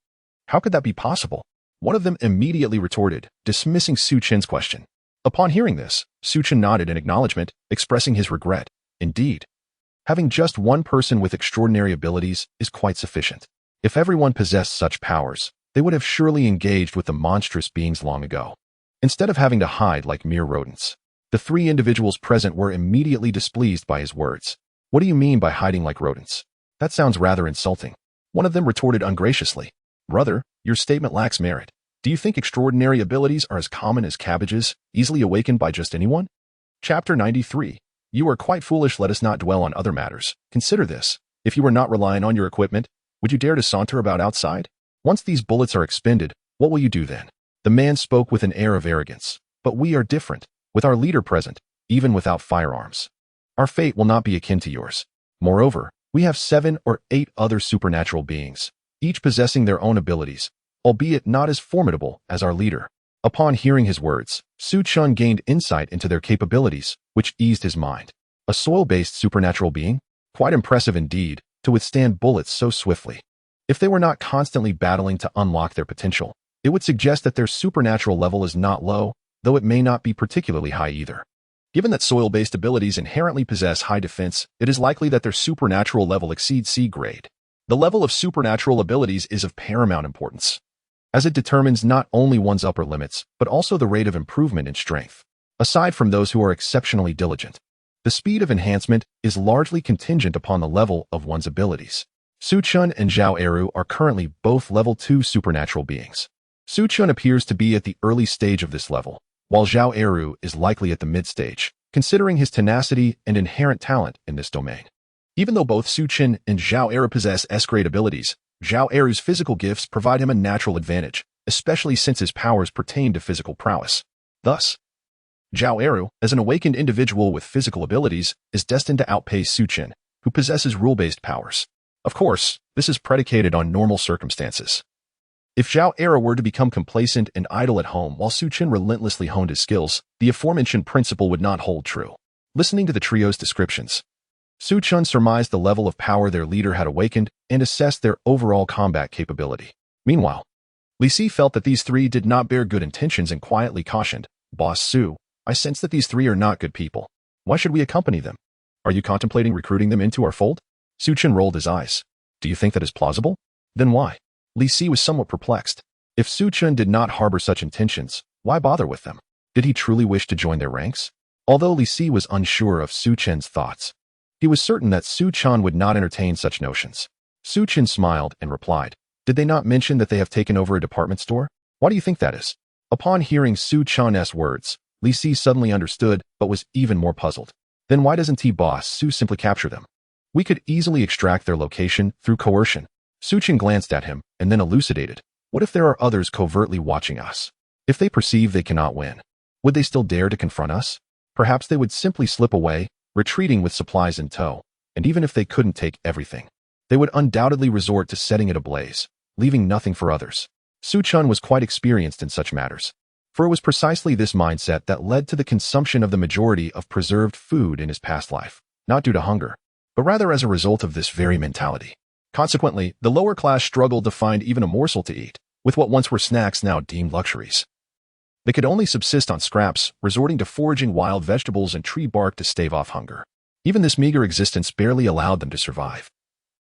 How could that be possible? One of them immediately retorted, dismissing Su Chen's question. Upon hearing this, Su Chen nodded in acknowledgement, expressing his regret. Indeed, having just one person with extraordinary abilities is quite sufficient. If everyone possessed such powers, they would have surely engaged with the monstrous beings long ago, instead of having to hide like mere rodents. The three individuals present were immediately displeased by his words. What do you mean by hiding like rodents? That sounds rather insulting. One of them retorted ungraciously. Brother, your statement lacks merit. Do you think extraordinary abilities are as common as cabbages, easily awakened by just anyone? Chapter 93. You are quite foolish. Let us not dwell on other matters. Consider this. If you were not relying on your equipment, would you dare to saunter about outside? Once these bullets are expended, what will you do then? The man spoke with an air of arrogance. But we are different. With our leader present, even without firearms, our fate will not be akin to yours. Moreover, we have 7 or 8 other supernatural beings, each possessing their own abilities, albeit not as formidable as our leader. Upon hearing his words, Su Chen gained insight into their capabilities, which eased his mind. A soil-based supernatural being? Quite impressive indeed, to withstand bullets so swiftly. If they were not constantly battling to unlock their potential, it would suggest that their supernatural level is not low, though it may not be particularly high either. Given that soil-based abilities inherently possess high defense, it is likely that their supernatural level exceeds C grade. The level of supernatural abilities is of paramount importance, as it determines not only one's upper limits, but also the rate of improvement in strength. Aside from those who are exceptionally diligent, the speed of enhancement is largely contingent upon the level of one's abilities. Su Chen and Zhao Eru are currently both level 2 supernatural beings. Su Chen appears to be at the early stage of this level, while Zhao Eru is likely at the mid-stage, considering his tenacity and inherent talent in this domain. Even though both Su Chen and Zhao Eru possess S-grade abilities, Zhao Eru's physical gifts provide him a natural advantage, especially since his powers pertain to physical prowess. Thus, Zhao Eru, as an awakened individual with physical abilities, is destined to outpace Su Chen, who possesses rule-based powers. Of course, this is predicated on normal circumstances. If Zhao Eru were to become complacent and idle at home while Su Chen relentlessly honed his skills, the aforementioned principle would not hold true. Listening to the trio's descriptions, Su Chen surmised the level of power their leader had awakened and assessed their overall combat capability. Meanwhile, Li Si felt that these three did not bear good intentions and quietly cautioned, Boss Su, I sense that these three are not good people. Why should we accompany them? Are you contemplating recruiting them into our fold? Su Chen rolled his eyes. Do you think that is plausible? Then why? Li Si was somewhat perplexed. If Su Chen did not harbor such intentions, why bother with them? Did he truly wish to join their ranks? Although Li Si was unsure of Su Chen's thoughts, he was certain that Su Chen would not entertain such notions. Su Chen smiled and replied, Did they not mention that they have taken over a department store? Why do you think that is? Upon hearing Su Chen's words, Li Si suddenly understood, but was even more puzzled. Then why doesn't Boss Su simply capture them? We could easily extract their location through coercion. Su Chen glanced at him and then elucidated. What if there are others covertly watching us? If they perceive they cannot win, would they still dare to confront us? Perhaps they would simply slip away, retreating with supplies in tow. and even if they couldn't take everything, they would undoubtedly resort to setting it ablaze, leaving nothing for others. Su Chen was quite experienced in such matters, for it was precisely this mindset that led to the consumption of the majority of preserved food in his past life, not due to hunger, but rather as a result of this very mentality. Consequently, the lower class struggled to find even a morsel to eat, with what once were snacks now deemed luxuries. They could only subsist on scraps, resorting to foraging wild vegetables and tree bark to stave off hunger. Even this meager existence barely allowed them to survive.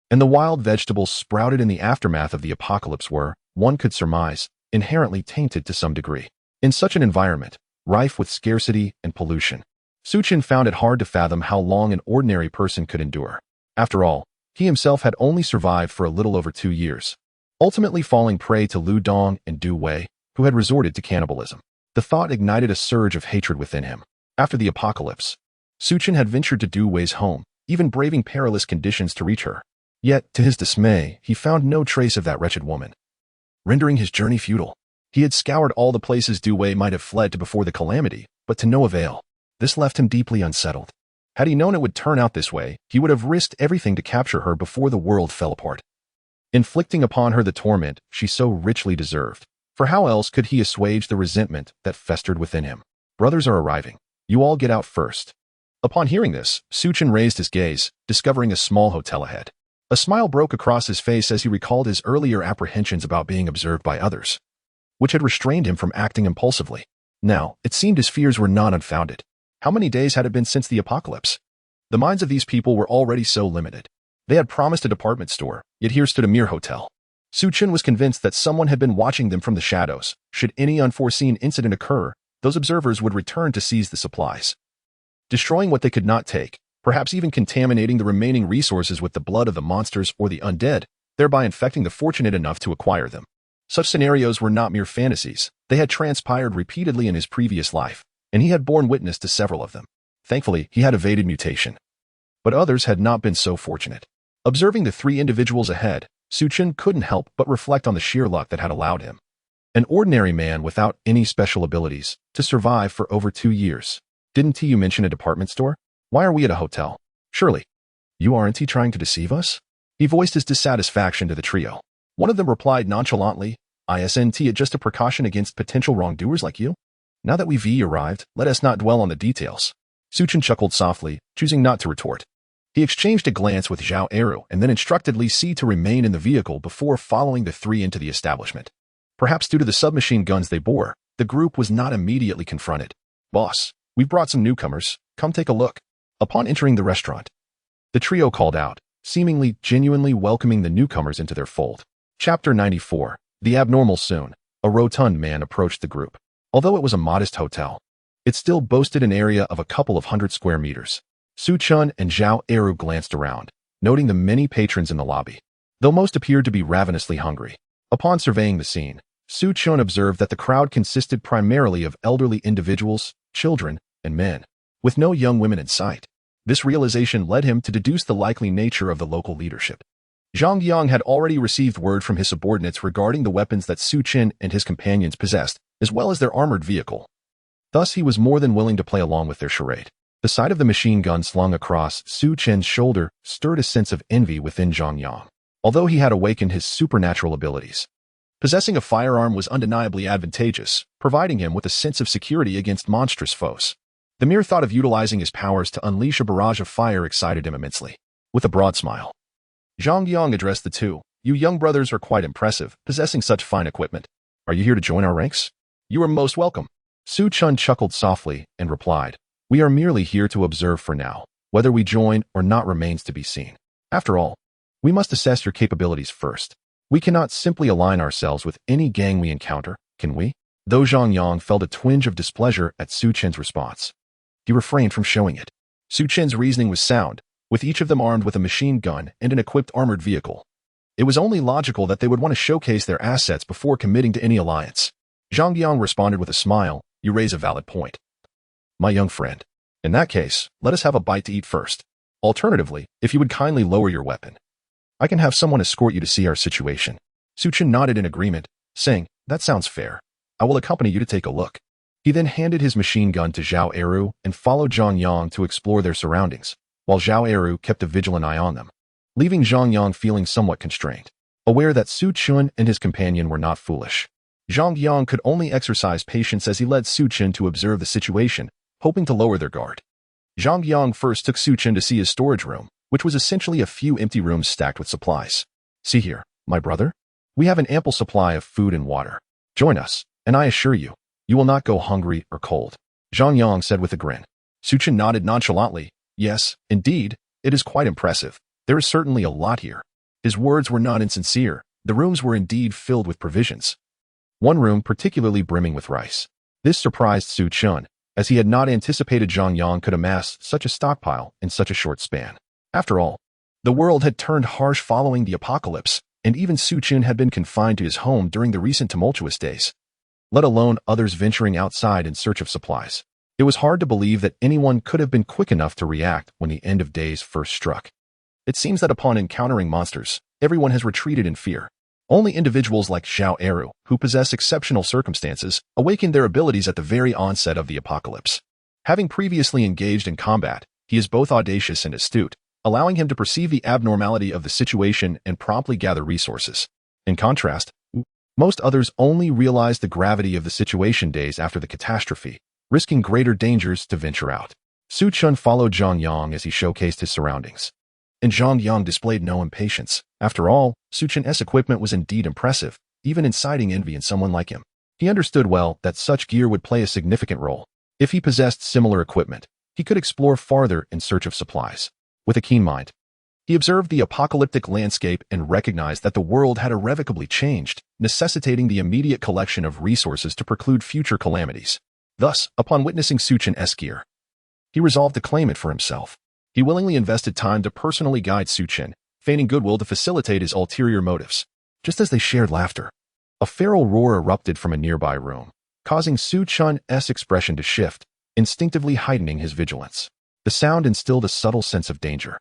And the wild vegetables sprouted in the aftermath of the apocalypse were, one could surmise, inherently tainted to some degree. In such an environment, rife with scarcity and pollution, Su Chen found it hard to fathom how long an ordinary person could endure. After all, he himself had only survived for a little over 2 years, ultimately falling prey to Lu Dong and Du Wei, who had resorted to cannibalism. The thought ignited a surge of hatred within him. After the apocalypse, Su Chen had ventured to Du Wei's home, even braving perilous conditions to reach her. Yet, to his dismay, he found no trace of that wretched woman, rendering his journey futile. He had scoured all the places Du Wei might have fled to before the calamity, but to no avail. This left him deeply unsettled. Had he known it would turn out this way, he would have risked everything to capture her before the world fell apart, inflicting upon her the torment she so richly deserved. For how else could he assuage the resentment that festered within him? Brothers are arriving. You all get out first. Upon hearing this, Su Chen raised his gaze, discovering a small hotel ahead. A smile broke across his face as he recalled his earlier apprehensions about being observed by others, which had restrained him from acting impulsively. Now, it seemed his fears were not unfounded. How many days had it been since the apocalypse? The minds of these people were already so limited. They had promised a department store, yet here stood a mere hotel. Su Chen was convinced that someone had been watching them from the shadows. Should any unforeseen incident occur, those observers would return to seize the supplies, destroying what they could not take, perhaps even contaminating the remaining resources with the blood of the monsters or the undead, thereby infecting the fortunate enough to acquire them. Such scenarios were not mere fantasies. They had transpired repeatedly in his previous life, and he had borne witness to several of them. Thankfully, he had evaded mutation. But others had not been so fortunate. Observing the 3 individuals ahead, Su Chen couldn't help but reflect on the sheer luck that had allowed him, an ordinary man without any special abilities, to survive for over 2 years. Didn't you mention a department store? Why are we at a hotel? Surely, you aren't trying to deceive us? He voiced his dissatisfaction to the trio. One of them replied nonchalantly, "Isn't it just a precaution against potential wrongdoers like you? Now that we've arrived, let us not dwell on the details." Su Chen chuckled softly, choosing not to retort. He exchanged a glance with Zhao Eru and then instructed Li Si to remain in the vehicle before following the 3 into the establishment. Perhaps due to the submachine guns they bore, the group was not immediately confronted. "Boss, we've brought some newcomers. Come take a look." Upon entering the restaurant, the trio called out, seemingly genuinely welcoming the newcomers into their fold. Chapter 94. The Abnormal Soon. A rotund man approached the group. Although it was a modest hotel, it still boasted an area of a couple of 100 square meters. Su Chen and Zhao Eru glanced around, noting the many patrons in the lobby, though most appeared to be ravenously hungry. Upon surveying the scene, Su Chen observed that the crowd consisted primarily of elderly individuals, children, and men, with no young women in sight. This realization led him to deduce the likely nature of the local leadership. Zhang Yang had already received word from his subordinates regarding the weapons that Su Chen and his companions possessed, as well as their armored vehicle. Thus, he was more than willing to play along with their charade. The sight of the machine gun slung across Su Chen's shoulder stirred a sense of envy within Zhang Yang. Although he had awakened his supernatural abilities, possessing a firearm was undeniably advantageous, providing him with a sense of security against monstrous foes. The mere thought of utilizing his powers to unleash a barrage of fire excited him immensely. With a broad smile, Zhang Yang addressed the 2. "You young brothers are quite impressive, possessing such fine equipment. Are you here to join our ranks? You are most welcome." Su Chen chuckled softly and replied, "We are merely here to observe for now. Whether we join or not remains to be seen. After all, we must assess your capabilities first. We cannot simply align ourselves with any gang we encounter, can we?" Though Zhang Yang felt a twinge of displeasure at Su Chen's response, he refrained from showing it. Su Chen's reasoning was sound, with each of them armed with a machine gun and an equipped armored vehicle. It was only logical that they would want to showcase their assets before committing to any alliance. Zhang Yang responded with a smile, "You raise a valid point, my young friend. In that case, let us have a bite to eat first. Alternatively, if you would kindly lower your weapon, I can have someone escort you to see our situation." Su Chen nodded in agreement, saying, "That sounds fair. I will accompany you to take a look." He then handed his machine gun to Zhao Eru and followed Zhang Yang to explore their surroundings. while Zhao Eru kept a vigilant eye on them, leaving Zhang Yang feeling somewhat constrained. Aware that Su Chen and his companion were not foolish, Zhang Yang could only exercise patience as he led Su Chen to observe the situation, hoping to lower their guard. Zhang Yang first took Su Chen to see his storage room, which was essentially a few empty rooms stacked with supplies. See here, my brother? We have an ample supply of food and water. Join us, and I assure you, you will not go hungry or cold. Zhang Yang said with a grin. Su Chen nodded nonchalantly. Yes, indeed, it is quite impressive. There is certainly a lot here. His words were not insincere. The rooms were indeed filled with provisions. One room particularly brimming with rice. This surprised Su Chen, as he had not anticipated Zhang Yang could amass such a stockpile in such a short span. After all, the world had turned harsh following the apocalypse, and even Su Chen had been confined to his home during the recent tumultuous days, let alone others venturing outside in search of supplies. It was hard to believe that anyone could have been quick enough to react when the end of days first struck. It seems that upon encountering monsters, everyone has retreated in fear. Only individuals like Zhao Eru, who possess exceptional circumstances, awakened their abilities at the very onset of the apocalypse. Having previously engaged in combat, he is both audacious and astute, allowing him to perceive the abnormality of the situation and promptly gather resources. In contrast, most others only realize the gravity of the situation days after the catastrophe, risking greater dangers to venture out. Su Chen followed Zhang Yang as he showcased his surroundings. And Zhang Yang displayed no impatience. After all, Su Chen's equipment was indeed impressive, even inciting envy in someone like him. He understood well that such gear would play a significant role. If he possessed similar equipment, he could explore farther in search of supplies. With a keen mind, he observed the apocalyptic landscape and recognized that the world had irrevocably changed, necessitating the immediate collection of resources to preclude future calamities. Thus, upon witnessing Su Chen's gear, he resolved to claim it for himself. He willingly invested time to personally guide Su Chen, feigning goodwill to facilitate his ulterior motives. Just as they shared laughter, a feral roar erupted from a nearby room, causing Su Chen's expression to shift, instinctively heightening his vigilance. The sound instilled a subtle sense of danger,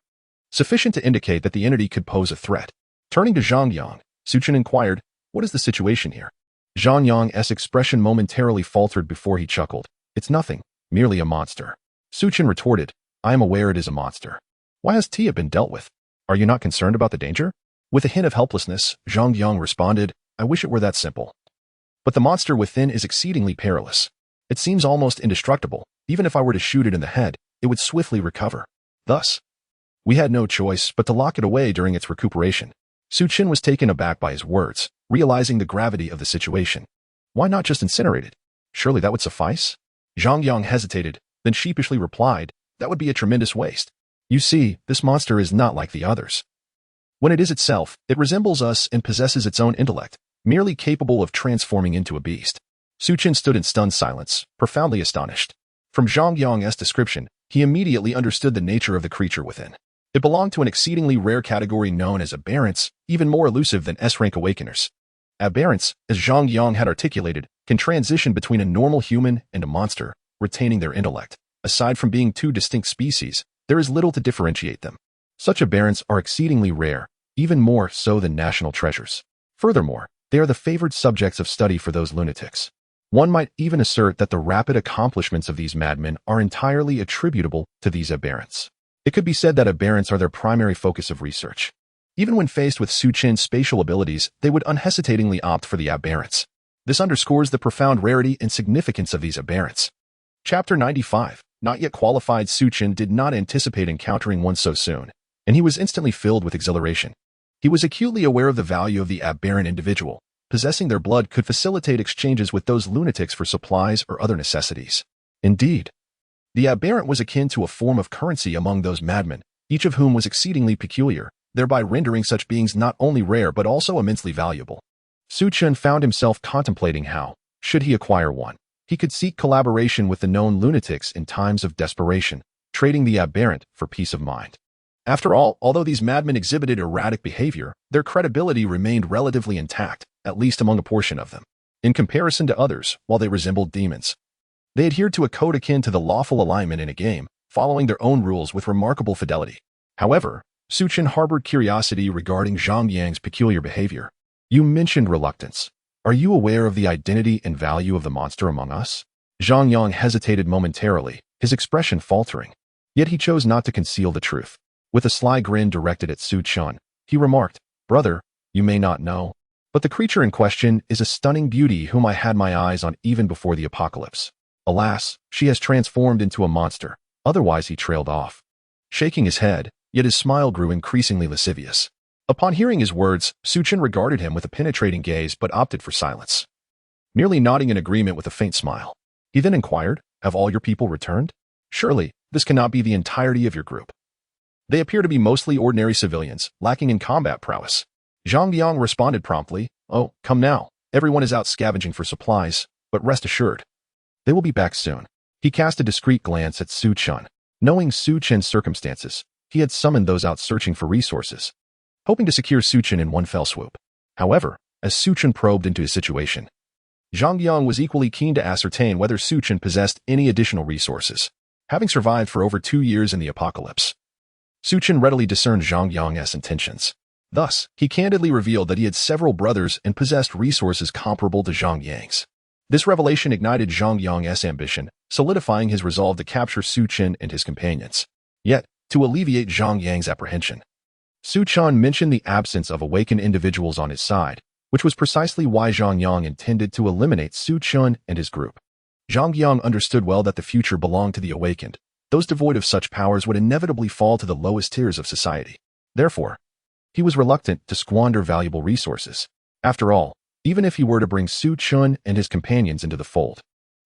sufficient to indicate that the entity could pose a threat. Turning to Zhang Yang, Su Chen inquired, "What is the situation here?" Zhang Yang's expression momentarily faltered before he chuckled. "It's nothing, merely a monster." Su Chen retorted, "I am aware it is a monster. Why has Tia been dealt with? Are you not concerned about the danger?" With a hint of helplessness, Zhang Yang responded, "I wish it were that simple. But the monster within is exceedingly perilous. It seems almost indestructible. Even if I were to shoot it in the head, it would swiftly recover. Thus, we had no choice but to lock it away during its recuperation." Su Chen was taken aback by his words, realizing the gravity of the situation. Why not just incinerate it? Surely that would suffice? Zhang Yang hesitated, then sheepishly replied, "That would be a tremendous waste. You see, this monster is not like the others. When it is itself, it resembles us and possesses its own intellect, merely capable of transforming into a beast." Su Chen stood in stunned silence, profoundly astonished. From Zhang Yang's description, he immediately understood the nature of the creature within. It belonged to an exceedingly rare category known as aberrants, even more elusive than S-rank awakeners. Aberrants, as Zhang Yang had articulated, can transition between a normal human and a monster, retaining their intellect. Aside from being two distinct species, there is little to differentiate them. Such aberrants are exceedingly rare, even more so than national treasures. Furthermore, they are the favored subjects of study for those lunatics. One might even assert that the rapid accomplishments of these madmen are entirely attributable to these aberrants. It could be said that aberrants are their primary focus of research. Even when faced with Su Chen's spatial abilities, they would unhesitatingly opt for the aberrants. This underscores the profound rarity and significance of these aberrants. Chapter 95. Not yet qualified. Su Chen did not anticipate encountering one so soon, and he was instantly filled with exhilaration. He was acutely aware of the value of the aberrant individual. Possessing their blood could facilitate exchanges with those lunatics for supplies or other necessities. Indeed, the aberrant was akin to a form of currency among those madmen, each of whom was exceedingly peculiar, thereby rendering such beings not only rare but also immensely valuable. Su Chen found himself contemplating how, should he acquire one, he could seek collaboration with the known lunatics in times of desperation, trading the aberrant for peace of mind. After all, although these madmen exhibited erratic behavior, their credibility remained relatively intact, at least among a portion of them. In comparison to others, while they resembled demons, they adhered to a code akin to the lawful alignment in a game, following their own rules with remarkable fidelity. However, Su Chen harbored curiosity regarding Zhang Yang's peculiar behavior. "You mentioned reluctance. Are you aware of the identity and value of the monster among us?" Zhang Yang hesitated momentarily, his expression faltering. Yet he chose not to conceal the truth. With a sly grin directed at Su Chen, he remarked, "Brother, you may not know, but the creature in question is a stunning beauty whom I had my eyes on even before the apocalypse. Alas, she has transformed into a monster." Otherwise he trailed off, shaking his head, yet his smile grew increasingly lascivious. Upon hearing his words, Su Chen regarded him with a penetrating gaze but opted for silence, merely nodding in agreement with a faint smile. He then inquired, "Have all your people returned? Surely, this cannot be the entirety of your group. They appear to be mostly ordinary civilians, lacking in combat prowess." Zhang Yang responded promptly, "Oh, come now. Everyone is out scavenging for supplies, but rest assured, they will be back soon." He cast a discreet glance at Su Chen. Knowing Su Chen's circumstances, he had summoned those out searching for resources, hoping to secure Su Chen in one fell swoop. However, as Su Chen probed into his situation, Zhang Yang was equally keen to ascertain whether Su Chen possessed any additional resources. Having survived for over 2 years in the apocalypse, Su Chen readily discerned Zhang Yang's intentions. Thus, he candidly revealed that he had several brothers and possessed resources comparable to Zhang Yang's. This revelation ignited Zhang Yang's ambition, solidifying his resolve to capture Su Chen and his companions. Yet, to alleviate Zhang Yang's apprehension, Su Chen mentioned the absence of awakened individuals on his side, which was precisely why Zhang Yang intended to eliminate Su Chen and his group. Zhang Yang understood well that the future belonged to the awakened. Those devoid of such powers would inevitably fall to the lowest tiers of society. Therefore, he was reluctant to squander valuable resources. After all, even if he were to bring Su Chen and his companions into the fold,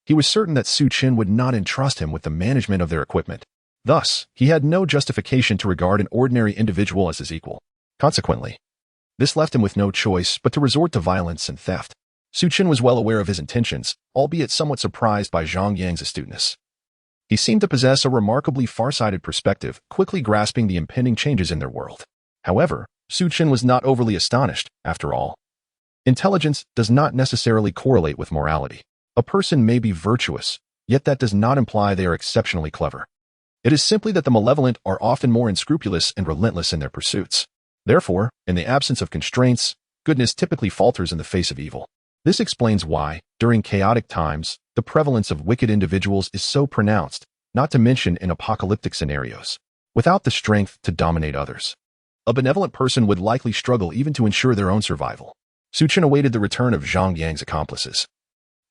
he was certain that Su Chen would not entrust him with the management of their equipment. Thus, he had no justification to regard an ordinary individual as his equal. Consequently, this left him with no choice but to resort to violence and theft. Su Chen was well aware of his intentions, albeit somewhat surprised by Zhang Yang's astuteness. He seemed to possess a remarkably far-sighted perspective, quickly grasping the impending changes in their world. However, Su Chen was not overly astonished. After all, intelligence does not necessarily correlate with morality. A person may be virtuous, yet that does not imply they are exceptionally clever. It is simply that the malevolent are often more unscrupulous and relentless in their pursuits. Therefore, in the absence of constraints, goodness typically falters in the face of evil. This explains why, during chaotic times, the prevalence of wicked individuals is so pronounced, not to mention in apocalyptic scenarios. Without the strength to dominate others, a benevolent person would likely struggle even to ensure their own survival. Su Chen awaited the return of Zhang Yang's accomplices,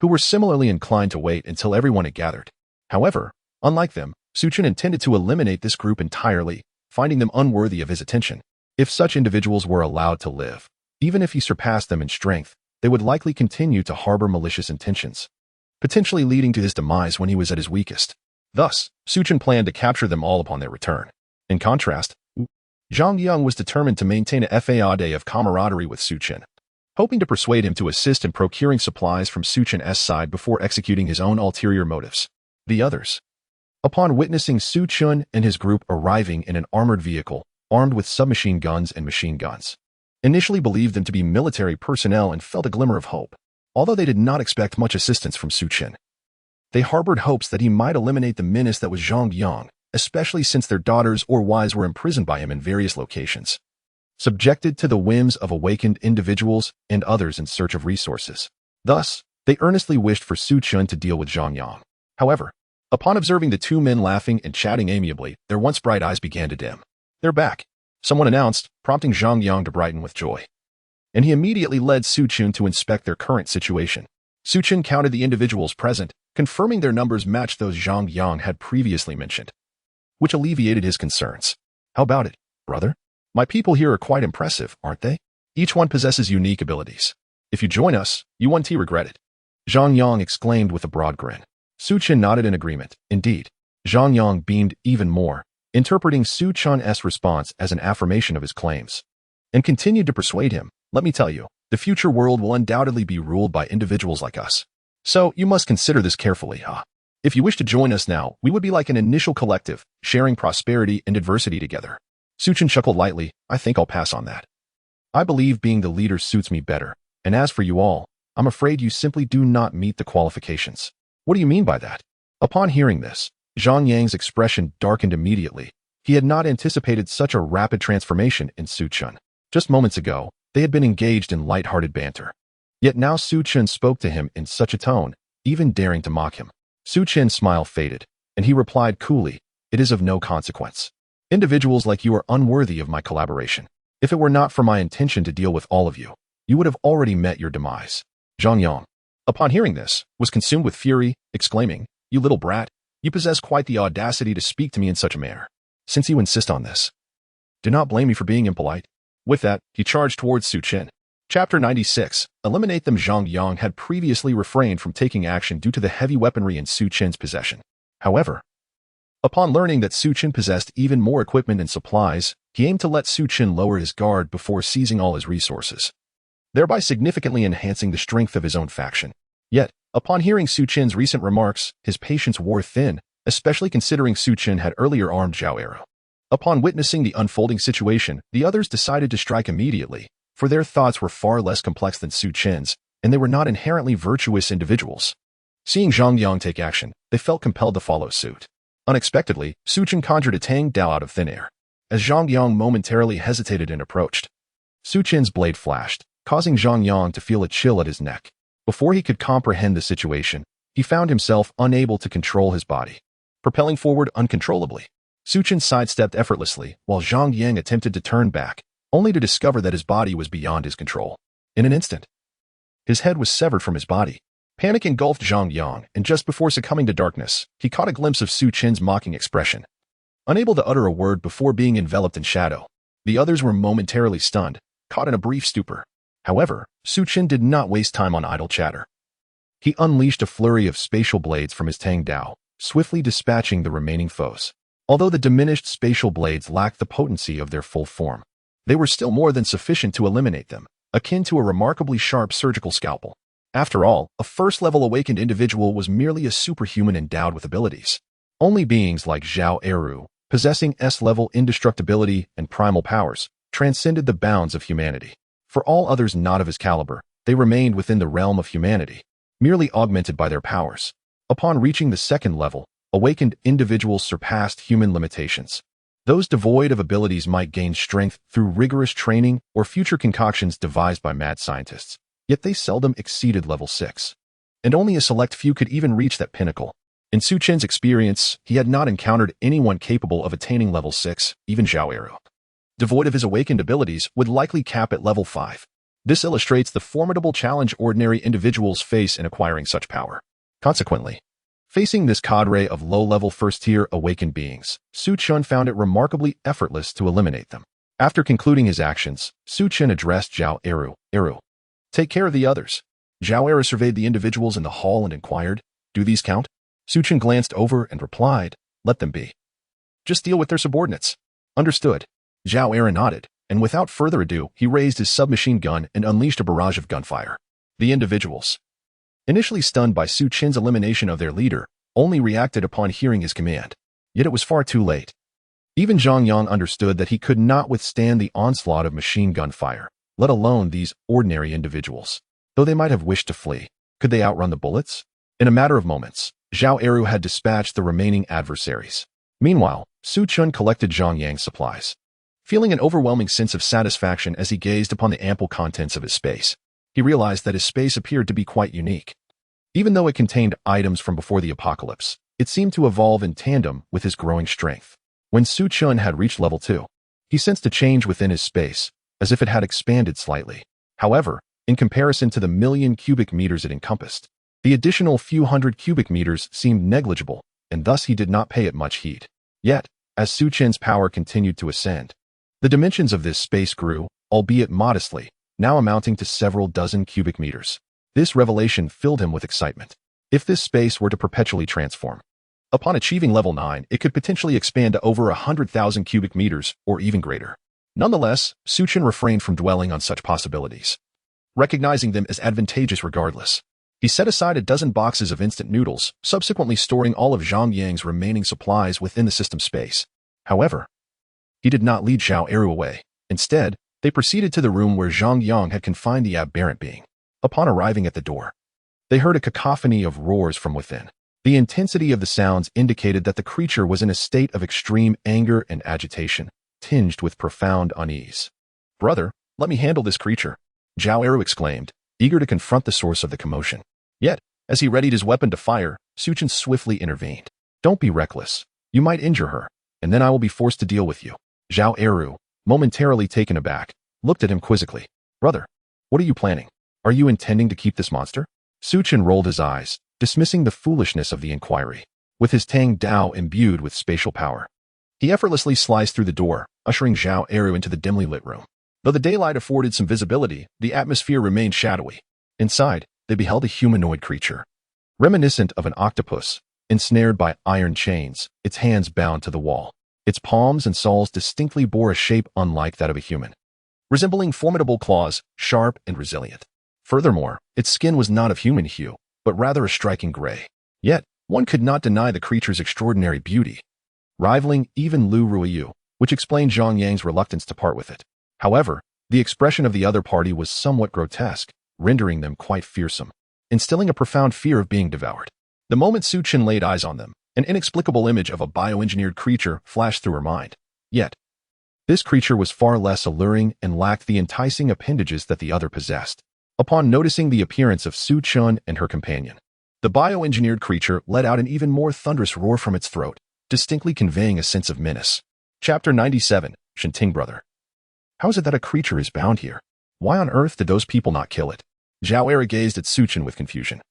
who were similarly inclined to wait until everyone had gathered. However, unlike them, Su Chen intended to eliminate this group entirely, finding them unworthy of his attention. If such individuals were allowed to live, even if he surpassed them in strength, they would likely continue to harbor malicious intentions, potentially leading to his demise when he was at his weakest. Thus, Su Chen planned to capture them all upon their return. In contrast, Zhang Yang was determined to maintain a fade of camaraderie with Su Chen, hoping to persuade him to assist in procuring supplies from Su Chen's side before executing his own ulterior motives. The others, upon witnessing Su Chen and his group arriving in an armored vehicle, armed with submachine guns and machine guns, initially believed them to be military personnel and felt a glimmer of hope. Although they did not expect much assistance from Su Chen, they harbored hopes that he might eliminate the menace that was Zhang Yang, especially since their daughters or wives were imprisoned by him in various locations, subjected to the whims of awakened individuals and others in search of resources. Thus, they earnestly wished for Su Chen to deal with Zhang Yang. However, upon observing the two men laughing and chatting amiably, their once bright eyes began to dim. "They're back," someone announced, prompting Zhang Yang to brighten with joy. And he immediately led Su Chen to inspect their current situation. Su Chen counted the individuals present, confirming their numbers matched those Zhang Yang had previously mentioned, which alleviated his concerns. "How about it, brother? My people here are quite impressive, aren't they? Each one possesses unique abilities. If you join us, you won't regret it," Zhang Yang exclaimed with a broad grin. Su Chen nodded in agreement. Indeed, Zhang Yang beamed even more, interpreting Su Chen's response as an affirmation of his claims, and continued to persuade him, "Let me tell you, the future world will undoubtedly be ruled by individuals like us. So you must consider this carefully, huh? If you wish to join us now, we would be like an initial collective, sharing prosperity and adversity together." Su Chen chuckled lightly. "I think I'll pass on that. I believe being the leader suits me better, and as for you all, I'm afraid you simply do not meet the qualifications." "What do you mean by that?" Upon hearing this, Zhang Yang's expression darkened immediately. He had not anticipated such a rapid transformation in Su Chen. Just moments ago, they had been engaged in light-hearted banter. Yet now Su Chen spoke to him in such a tone, even daring to mock him. Su Chen's smile faded, and he replied coolly, it is of no consequence. Individuals like you are unworthy of my collaboration. If it were not for my intention to deal with all of you, you would have already met your demise. Zhang Yang, upon hearing this, was consumed with fury, exclaiming, "You little brat, you possess quite the audacity to speak to me in such a manner. Since you insist on this, do not blame me for being impolite." With that, he charged towards Su Chen. Chapter 96. Eliminate them. Zhang Yang had previously refrained from taking action due to the heavy weaponry in Su Chen's possession. However, upon learning that Su Chen possessed even more equipment and supplies, he aimed to let Su Chen lower his guard before seizing all his resources, thereby significantly enhancing the strength of his own faction. Yet, upon hearing Su Chen's recent remarks, his patience wore thin, especially considering Su Chen had earlier armed Zhao Eru. Upon witnessing the unfolding situation, the others decided to strike immediately, for their thoughts were far less complex than Su Chen's, and they were not inherently virtuous individuals. Seeing Zhang Yang take action, they felt compelled to follow suit. Unexpectedly, Su Chen conjured a Tang Dao out of thin air. As Zhang Yang momentarily hesitated and approached, Su Chen's blade flashed, causing Zhang Yang to feel a chill at his neck. Before he could comprehend the situation, he found himself unable to control his body, propelling forward uncontrollably. Su Chen sidestepped effortlessly, while Zhang Yang attempted to turn back, only to discover that his body was beyond his control. In an instant, his head was severed from his body. Panic engulfed Zhang Yang, and just before succumbing to darkness, he caught a glimpse of Su Chen's mocking expression. Unable to utter a word before being enveloped in shadow, the others were momentarily stunned, caught in a brief stupor. However, Su Chen did not waste time on idle chatter. He unleashed a flurry of spatial blades from his Tang Dao, swiftly dispatching the remaining foes. Although the diminished spatial blades lacked the potency of their full form, they were still more than sufficient to eliminate them, akin to a remarkably sharp surgical scalpel. After all, a first-level awakened individual was merely a superhuman endowed with abilities. Only beings like Zhao Eru, possessing S-level indestructibility and primal powers, transcended the bounds of humanity. For all others not of his caliber, they remained within the realm of humanity, merely augmented by their powers. Upon reaching the second level, awakened individuals surpassed human limitations. Those devoid of abilities might gain strength through rigorous training or future concoctions devised by mad scientists, yet they seldom exceeded level 6. And only a select few could even reach that pinnacle. In Su Chen's experience, he had not encountered anyone capable of attaining level 6, even Zhao Eru, devoid of his awakened abilities, would likely cap at level 5. This illustrates the formidable challenge ordinary individuals face in acquiring such power. Consequently, facing this cadre of low-level first-tier awakened beings, Su Chen found it remarkably effortless to eliminate them. After concluding his actions, Su Chen addressed Zhao Eru. "Eru, take care of the others." Zhao Eru surveyed the individuals in the hall and inquired, "Do these count?" Su Chen glanced over and replied, "Let them be. Just deal with their subordinates." "Understood." Zhao Eru nodded, and without further ado, he raised his submachine gun and unleashed a barrage of gunfire. The individuals, initially stunned by Su Chen's elimination of their leader, only reacted upon hearing his command. Yet it was far too late. Even Zhang Yang understood that he could not withstand the onslaught of machine gun fire, let alone these ordinary individuals. Though they might have wished to flee, could they outrun the bullets? In a matter of moments, Zhao Eru had dispatched the remaining adversaries. Meanwhile, Su Chen collected Zhang Yang's supplies. Feeling an overwhelming sense of satisfaction as he gazed upon the ample contents of his space, he realized that his space appeared to be quite unique. Even though it contained items from before the apocalypse, it seemed to evolve in tandem with his growing strength. When Su Chen had reached level 2, he sensed a change within his space, as if it had expanded slightly. However, in comparison to the million cubic meters it encompassed, the additional few hundred cubic meters seemed negligible, and thus he did not pay it much heed. Yet, as Su Chen's power continued to ascend, the dimensions of this space grew, albeit modestly, now amounting to several dozen cubic meters. This revelation filled him with excitement. If this space were to perpetually transform, upon achieving level 9, it could potentially expand to over 100,000 cubic meters or even greater. Nonetheless, Su Chen refrained from dwelling on such possibilities, recognizing them as advantageous regardless. He set aside a dozen boxes of instant noodles, subsequently storing all of Zhang Yang's remaining supplies within the system space. However, he did not lead Zhao Eru away. Instead, they proceeded to the room where Zhang Yang had confined the aberrant being. Upon arriving at the door, they heard a cacophony of roars from within. The intensity of the sounds indicated that the creature was in a state of extreme anger and agitation, tinged with profound unease. "Brother, let me handle this creature," Zhao Eru exclaimed, eager to confront the source of the commotion. Yet, as he readied his weapon to fire, Su Chen swiftly intervened. "Don't be reckless. You might injure her, and then I will be forced to deal with you. Zhao Eru, momentarily taken aback, looked at him quizzically. Brother, what are you planning? Are you intending to keep this monster? Su Chen rolled his eyes, dismissing the foolishness of the inquiry. With his Tang Dao imbued with spatial power, he effortlessly sliced through the door, ushering Zhao Eru into the dimly lit room. Though the daylight afforded some visibility, the atmosphere remained shadowy. Inside, they beheld a humanoid creature, reminiscent of an octopus, ensnared by iron chains, its hands bound to the wall. Its palms and soles distinctly bore a shape unlike that of a human, resembling formidable claws, sharp and resilient. Furthermore, its skin was not of human hue, but rather a striking gray. Yet, one could not deny the creature's extraordinary beauty, rivaling even Lu Ruiyu, which explained Zhang Yang's reluctance to part with it. However, the expression of the other party was somewhat grotesque, rendering them quite fearsome, instilling a profound fear of being devoured. The moment Su Chen laid eyes on them, an inexplicable image of a bioengineered creature flashed through her mind. Yet, this creature was far less alluring and lacked the enticing appendages that the other possessed. Upon noticing the appearance of Su Chen and her companion, the bioengineered creature let out an even more thunderous roar from its throat, distinctly conveying a sense of menace. Chapter 97, Shenting Brother. How is it that a creature is bound here? Why on earth did those people not kill it? Zhao Era gazed at Su Chen with confusion,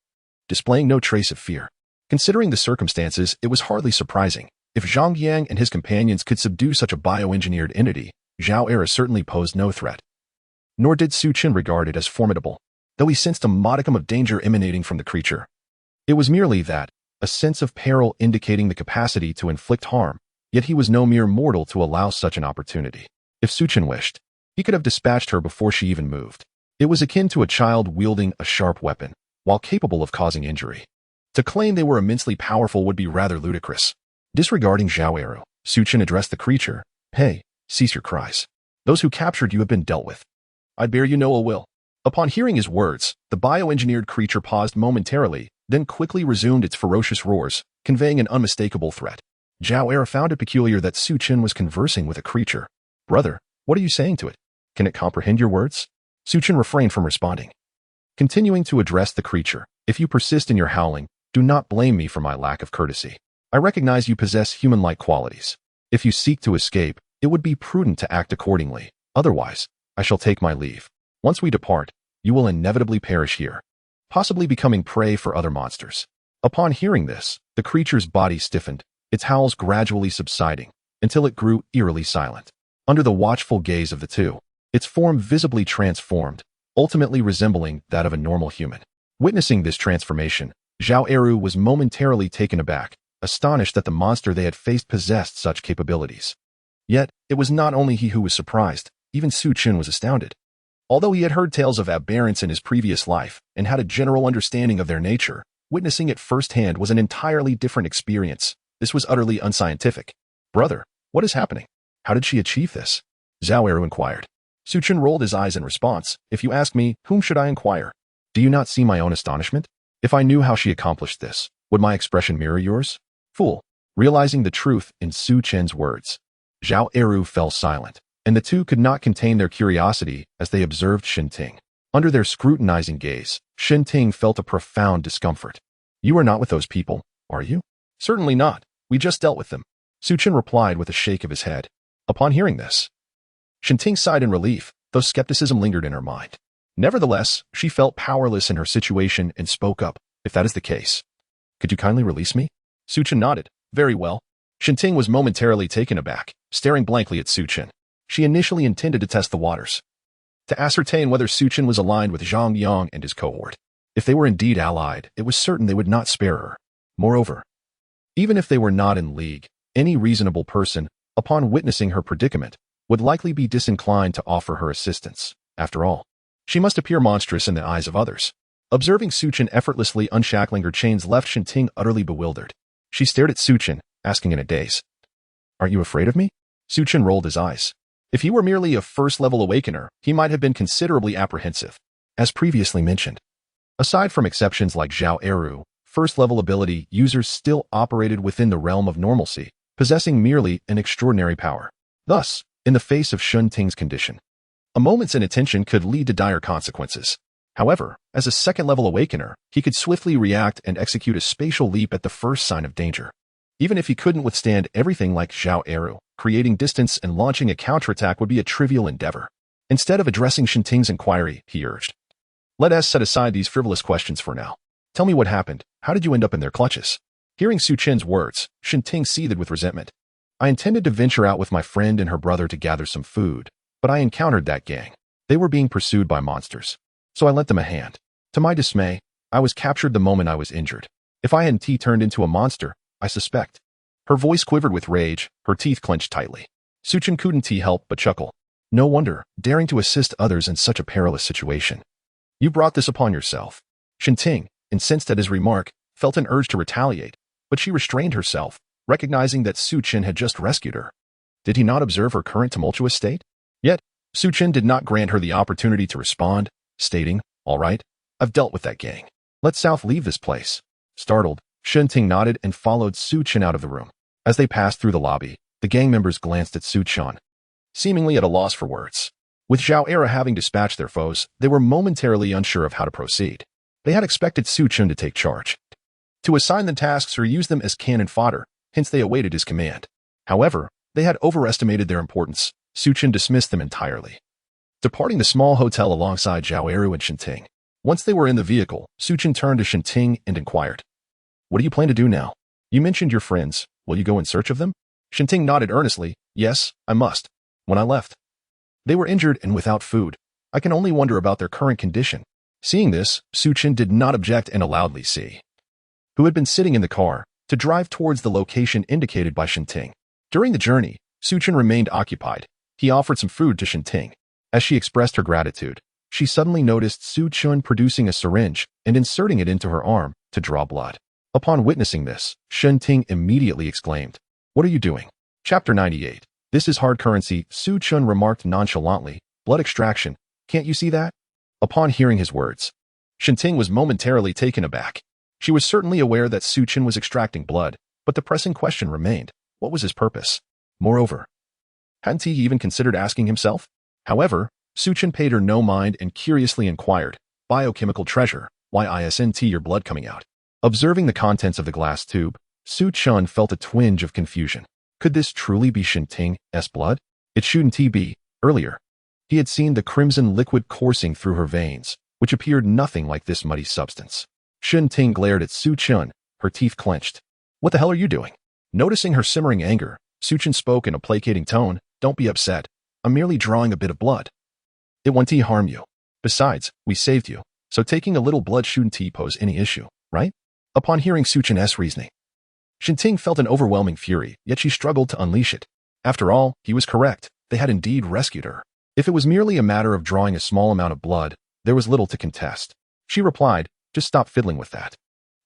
displaying no trace of fear. Considering the circumstances, it was hardly surprising. If Zhang Yang and his companions could subdue such a bioengineered entity, Zhao Era certainly posed no threat. Nor did Su Chen regard it as formidable, though he sensed a modicum of danger emanating from the creature. It was merely that, a sense of peril indicating the capacity to inflict harm, yet he was no mere mortal to allow such an opportunity. If Su Chen wished, he could have dispatched her before she even moved. It was akin to a child wielding a sharp weapon, while capable of causing injury. To claim they were immensely powerful would be rather ludicrous. Disregarding Zhao Eru, Su Chen addressed the creature. Hey, cease your cries. Those who captured you have been dealt with. I bear you no ill will. Upon hearing his words, the bioengineered creature paused momentarily, then quickly resumed its ferocious roars, conveying an unmistakable threat. Zhao Era found it peculiar that Su Chen was conversing with a creature. Brother, what are you saying to it? Can it comprehend your words? Su Chen refrained from responding, continuing to address the creature. If you persist in your howling, do not blame me for my lack of courtesy. I recognize you possess human-like qualities. If you seek to escape, it would be prudent to act accordingly. Otherwise, I shall take my leave. Once we depart, you will inevitably perish here, possibly becoming prey for other monsters. Upon hearing this, the creature's body stiffened, its howls gradually subsiding, until it grew eerily silent. Under the watchful gaze of the two, its form visibly transformed, ultimately resembling that of a normal human. Witnessing this transformation, Zhao Eru was momentarily taken aback, astonished that the monster they had faced possessed such capabilities. Yet, it was not only he who was surprised, even Su Chen was astounded. Although he had heard tales of aberrants in his previous life and had a general understanding of their nature, witnessing it firsthand was an entirely different experience. This was utterly unscientific. Brother, what is happening? How did she achieve this? Zhao Eru inquired. Su Chen rolled his eyes in response. If you ask me, whom should I inquire? Do you not see my own astonishment? If I knew how she accomplished this, would my expression mirror yours? Fool. Realizing the truth in Su Chen's words, Zhao Eru fell silent, and the two could not contain their curiosity as they observed Shenting. Under their scrutinizing gaze, Shenting felt a profound discomfort. You are not with those people, are you? Certainly not. We just dealt with them. Su Chen replied with a shake of his head. Upon hearing this, Shenting sighed in relief, though skepticism lingered in her mind. Nevertheless, she felt powerless in her situation and spoke up. If that is the case, could you kindly release me? Su Chen nodded. Very well. Shenting was momentarily taken aback, staring blankly at Su Chen. She initially intended to test the waters, to ascertain whether Su Chen was aligned with Zhang Yang and his cohort. If they were indeed allied, it was certain they would not spare her. Moreover, even if they were not in league, any reasonable person, upon witnessing her predicament, would likely be disinclined to offer her assistance. After all, she must appear monstrous in the eyes of others. Observing Su Chen effortlessly unshackling her chains left Shenting utterly bewildered. She stared at Su Chen, asking in a daze, Aren't you afraid of me? Su Chen rolled his eyes. If he were merely a first-level awakener, he might have been considerably apprehensive. As previously mentioned, aside from exceptions like Zhao Eru, first-level ability users still operated within the realm of normalcy, possessing merely an extraordinary power. Thus, in the face of Shenting's condition, a moment's inattention could lead to dire consequences. However, as a second-level awakener, he could swiftly react and execute a spatial leap at the first sign of danger. Even if he couldn't withstand everything like Zhao Eru, creating distance and launching a counterattack would be a trivial endeavor. Instead of addressing Shenting's inquiry, he urged, "Let us set aside these frivolous questions for now. Tell me what happened. How did you end up in their clutches?" Hearing Su Chen's words, Shenting seethed with resentment. "I intended to venture out with my friend and her brother to gather some food, but I encountered that gang. They were being pursued by monsters, so I lent them a hand. To my dismay, I was captured the moment I was injured. If I hadn't turned into a monster, I suspect." Her voice quivered with rage, her teeth clenched tightly. Su Chen couldn't help but chuckle. No wonder, daring to assist others in such a perilous situation. "You brought this upon yourself." Shenting, incensed at his remark, felt an urge to retaliate, but she restrained herself, recognizing that Su Chen had just rescued her. Did he not observe her current tumultuous state? Yet, Su Chen did not grant her the opportunity to respond, stating, "All right, I've dealt with that gang. Let South leave this place." Startled, Shenting nodded and followed Su Chen out of the room. As they passed through the lobby, the gang members glanced at Su Chen, seemingly at a loss for words. With Zhao Era having dispatched their foes, they were momentarily unsure of how to proceed. They had expected Su Chen to take charge, to assign them tasks or use them as cannon fodder, hence they awaited his command. However, they had overestimated their importance. Su Chen dismissed them entirely, departing the small hotel alongside Zhao Eru and Shenting. Once they were in the vehicle, Su Chen turned to Shenting and inquired, "What do you plan to do now? You mentioned your friends. Will you go in search of them?" Shenting nodded earnestly. "Yes, I must. When I left, they were injured and without food. I can only wonder about their current condition." Seeing this, Su Chen did not object and allowed Si, who had been sitting in the car, to drive towards the location indicated by Shenting. During the journey, Su Chen remained occupied. He offered some food to Shenting. As she expressed her gratitude, she suddenly noticed Su Chen producing a syringe and inserting it into her arm to draw blood. Upon witnessing this, Shenting immediately exclaimed, "What are you doing?" Chapter 98. "This is hard currency," Su Chen remarked nonchalantly. "Blood extraction. Can't you see that?" Upon hearing his words, Shenting was momentarily taken aback. She was certainly aware that Su Chen was extracting blood, but the pressing question remained, what was his purpose? Moreover, hadn't he even considered asking himself? However, Su Chen paid her no mind and curiously inquired, "Biochemical treasure, why isn't your blood coming out?" Observing the contents of the glass tube, Su Chen felt a twinge of confusion. Could this truly be Shenting's blood? It shouldn't be. Earlier, he had seen the crimson liquid coursing through her veins, which appeared nothing like this muddy substance. Shenting glared at Su Chen, her teeth clenched. "What the hell are you doing?" Noticing her simmering anger, Su Chen spoke in a placating tone, "Don't be upset. I'm merely drawing a bit of blood. It won't harm you. Besides, we saved you, so taking a little blood shouldn't pose any issue, right?" Upon hearing Su Chen's reasoning, Shenting felt an overwhelming fury, yet she struggled to unleash it. After all, he was correct. They had indeed rescued her. If it was merely a matter of drawing a small amount of blood, there was little to contest. She replied, "Just stop fiddling with that.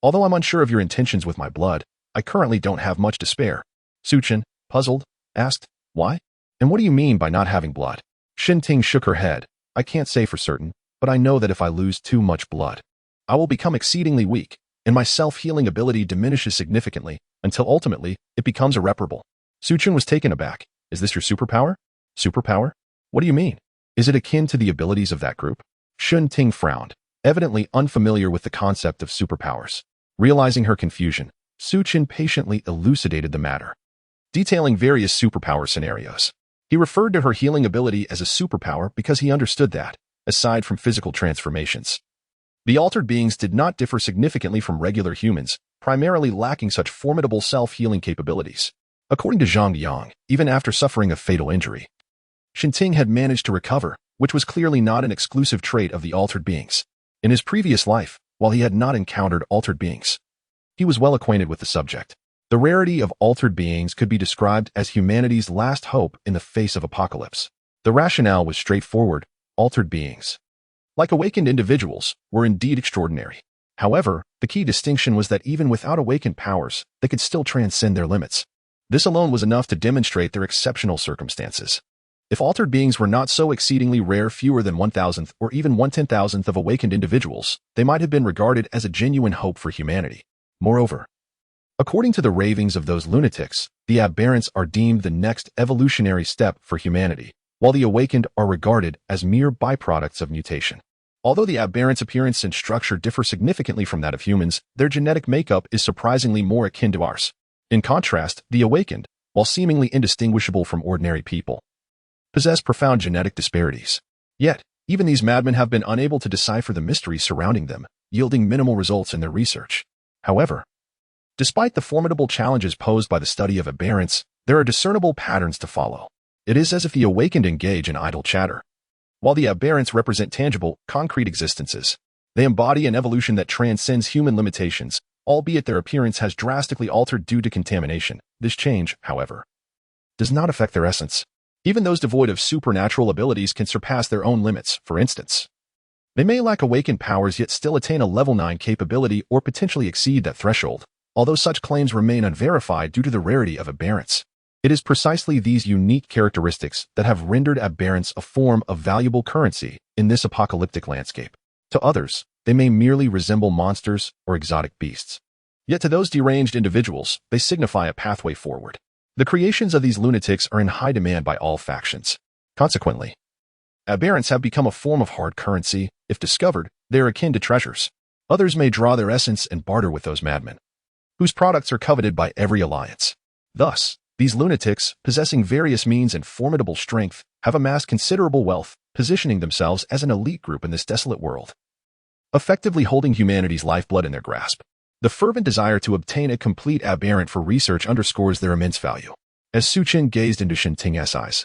Although I'm unsure of your intentions with my blood, I currently don't have much to spare." Su Chen, puzzled, asked, "Why? And what do you mean by not having blood?" Shenting shook her head. "I can't say for certain, but I know that if I lose too much blood, I will become exceedingly weak, and my self-healing ability diminishes significantly until ultimately it becomes irreparable." Su Chen was taken aback. "Is this your superpower?" "Superpower? What do you mean? Is it akin to the abilities of that group?" Shenting frowned, evidently unfamiliar with the concept of superpowers. Realizing her confusion, Su Chen patiently elucidated the matter, detailing various superpower scenarios. He referred to her healing ability as a superpower because he understood that, aside from physical transformations, the altered beings did not differ significantly from regular humans, primarily lacking such formidable self-healing capabilities. According to Zhang Yang, even after suffering a fatal injury, Shenting had managed to recover, which was clearly not an exclusive trait of the altered beings. In his previous life, while he had not encountered altered beings, he was well acquainted with the subject. The rarity of altered beings could be described as humanity's last hope in the face of apocalypse. The rationale was straightforward. Altered beings, like awakened individuals, were indeed extraordinary. However, the key distinction was that even without awakened powers, they could still transcend their limits. This alone was enough to demonstrate their exceptional circumstances. If altered beings were not so exceedingly rare, fewer than 1,000th or even 1/10,000th of awakened individuals, they might have been regarded as a genuine hope for humanity. Moreover, according to the ravings of those lunatics, the aberrants are deemed the next evolutionary step for humanity, while the awakened are regarded as mere byproducts of mutation. Although the aberrants' appearance and structure differ significantly from that of humans, their genetic makeup is surprisingly more akin to ours. In contrast, the awakened, while seemingly indistinguishable from ordinary people, possess profound genetic disparities. Yet, even these madmen have been unable to decipher the mysteries surrounding them, yielding minimal results in their research. However, despite the formidable challenges posed by the study of aberrants, there are discernible patterns to follow. It is as if the awakened engage in idle chatter, while the aberrants represent tangible, concrete existences. They embody an evolution that transcends human limitations, albeit their appearance has drastically altered due to contamination. This change, however, does not affect their essence. Even those devoid of supernatural abilities can surpass their own limits. For instance, they may lack awakened powers yet still attain a level 9 capability or potentially exceed that threshold, although such claims remain unverified due to the rarity of aberrants. It is precisely these unique characteristics that have rendered aberrants a form of valuable currency in this apocalyptic landscape. To others, they may merely resemble monsters or exotic beasts. Yet to those deranged individuals, they signify a pathway forward. The creations of these lunatics are in high demand by all factions. Consequently, aberrants have become a form of hard currency. If discovered, they are akin to treasures. Others may draw their essence and barter with those madmen, whose products are coveted by every alliance. Thus, these lunatics, possessing various means and formidable strength, have amassed considerable wealth, positioning themselves as an elite group in this desolate world, effectively holding humanity's lifeblood in their grasp. The fervent desire to obtain a complete aberrant for research underscores their immense value. As Su Chen gazed into Shen Ting's eyes,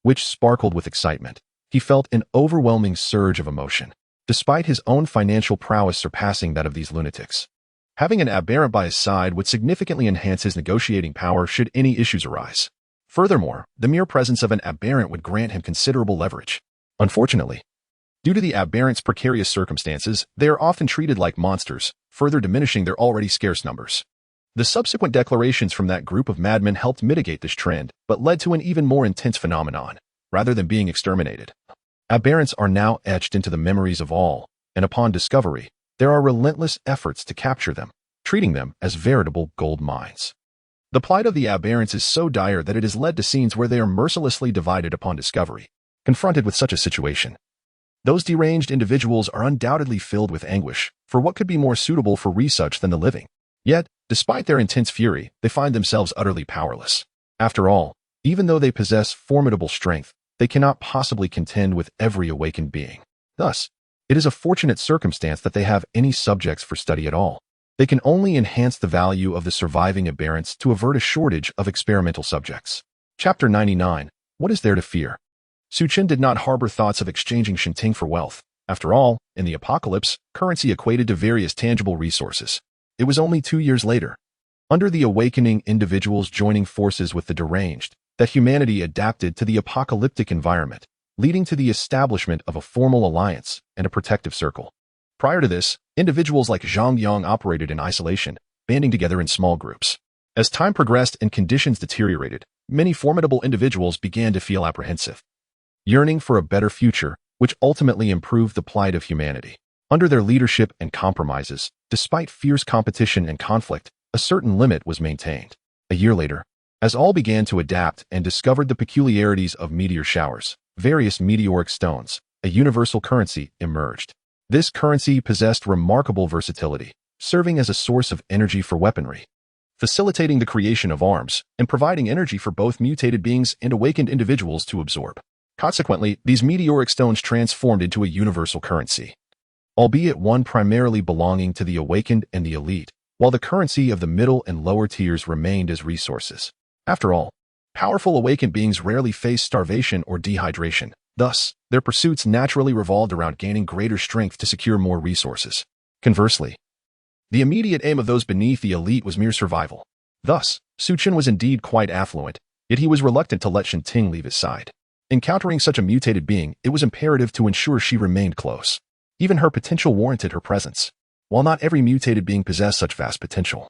which sparkled with excitement, he felt an overwhelming surge of emotion. Despite his own financial prowess surpassing that of these lunatics, having an aberrant by his side would significantly enhance his negotiating power should any issues arise. Furthermore, the mere presence of an aberrant would grant him considerable leverage. Unfortunately, due to the aberrant's precarious circumstances, they are often treated like monsters, further diminishing their already scarce numbers. The subsequent declarations from that group of madmen helped mitigate this trend, but led to an even more intense phenomenon. Rather than being exterminated, aberrants are now etched into the memories of all, and upon discovery, there are relentless efforts to capture them, treating them as veritable gold mines. The plight of the aberrants is so dire that it has led to scenes where they are mercilessly divided upon discovery. Confronted with such a situation, those deranged individuals are undoubtedly filled with anguish, for what could be more suitable for research than the living? Yet, despite their intense fury, they find themselves utterly powerless. After all, even though they possess formidable strength, they cannot possibly contend with every awakened being. Thus, it is a fortunate circumstance that they have any subjects for study at all. They can only enhance the value of the surviving aberrants to avert a shortage of experimental subjects. Chapter 99. What is there to fear? Su Chen did not harbor thoughts of exchanging Shen Ting for wealth. After all, in the apocalypse, currency equated to various tangible resources. It was only 2 years later, under the awakening individuals joining forces with the deranged, that humanity adapted to the apocalyptic environment, leading to the establishment of a formal alliance and a protective circle. Prior to this, individuals like Zhang Yang operated in isolation, banding together in small groups. As time progressed and conditions deteriorated, many formidable individuals began to feel apprehensive, yearning for a better future, which ultimately improved the plight of humanity. Under their leadership and compromises, despite fierce competition and conflict, a certain limit was maintained. A year later, as all began to adapt and discovered the peculiarities of meteor showers, various meteoric stones, a universal currency emerged. This currency possessed remarkable versatility, serving as a source of energy for weaponry, facilitating the creation of arms, and providing energy for both mutated beings and awakened individuals to absorb. Consequently, these meteoric stones transformed into a universal currency, albeit one primarily belonging to the awakened and the elite, while the currency of the middle and lower tiers remained as resources. After all, powerful awakened beings rarely face starvation or dehydration. Thus, their pursuits naturally revolved around gaining greater strength to secure more resources. Conversely, the immediate aim of those beneath the elite was mere survival. Thus, Su Chen was indeed quite affluent, yet he was reluctant to let Shen Ting leave his side. Encountering such a mutated being, it was imperative to ensure she remained close. Even her potential warranted her presence. While not every mutated being possessed such vast potential,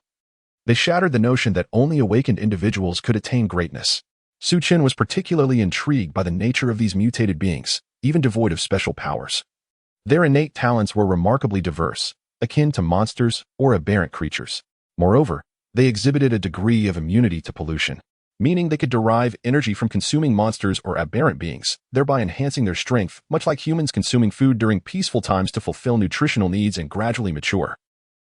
they shattered the notion that only awakened individuals could attain greatness. Su Chen was particularly intrigued by the nature of these mutated beings, even devoid of special powers. Their innate talents were remarkably diverse, akin to monsters or aberrant creatures. Moreover, they exhibited a degree of immunity to pollution, meaning they could derive energy from consuming monsters or aberrant beings, thereby enhancing their strength, much like humans consuming food during peaceful times to fulfill nutritional needs and gradually mature.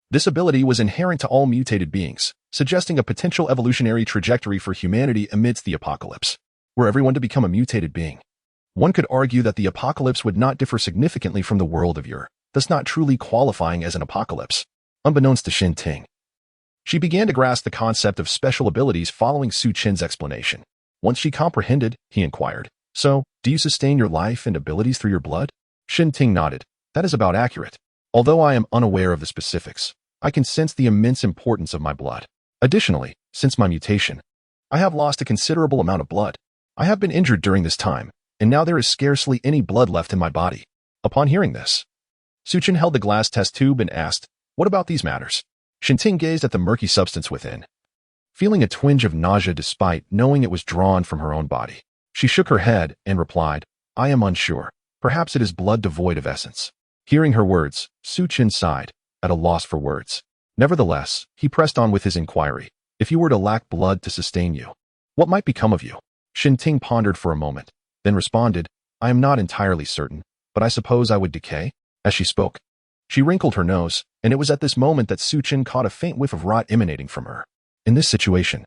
This ability was inherent to all mutated beings, suggesting a potential evolutionary trajectory for humanity amidst the apocalypse. Were everyone to become a mutated being, one could argue that the apocalypse would not differ significantly from the world of yore, thus not truly qualifying as an apocalypse. Unbeknownst to Xin Ting, she began to grasp the concept of special abilities following Su Chen's explanation. Once she comprehended, he inquired, "So, do you sustain your life and abilities through your blood?" Xin Ting nodded. "That is about accurate. Although I am unaware of the specifics, I can sense the immense importance of my blood. Additionally, since my mutation, I have lost a considerable amount of blood. I have been injured during this time, and now there is scarcely any blood left in my body." Upon hearing this, Su Chen held the glass test tube and asked, "What about these matters?" Xin Ting gazed at the murky substance within, feeling a twinge of nausea despite knowing it was drawn from her own body. She shook her head and replied, "I am unsure. Perhaps it is blood devoid of essence." Hearing her words, Su Chen sighed, at a loss for words. Nevertheless, he pressed on with his inquiry. "If you were to lack blood to sustain you, what might become of you?" Xin Ting pondered for a moment, then responded, "I am not entirely certain, but I suppose I would decay." As she spoke, she wrinkled her nose, and it was at this moment that Su Chen caught a faint whiff of rot emanating from her. In this situation,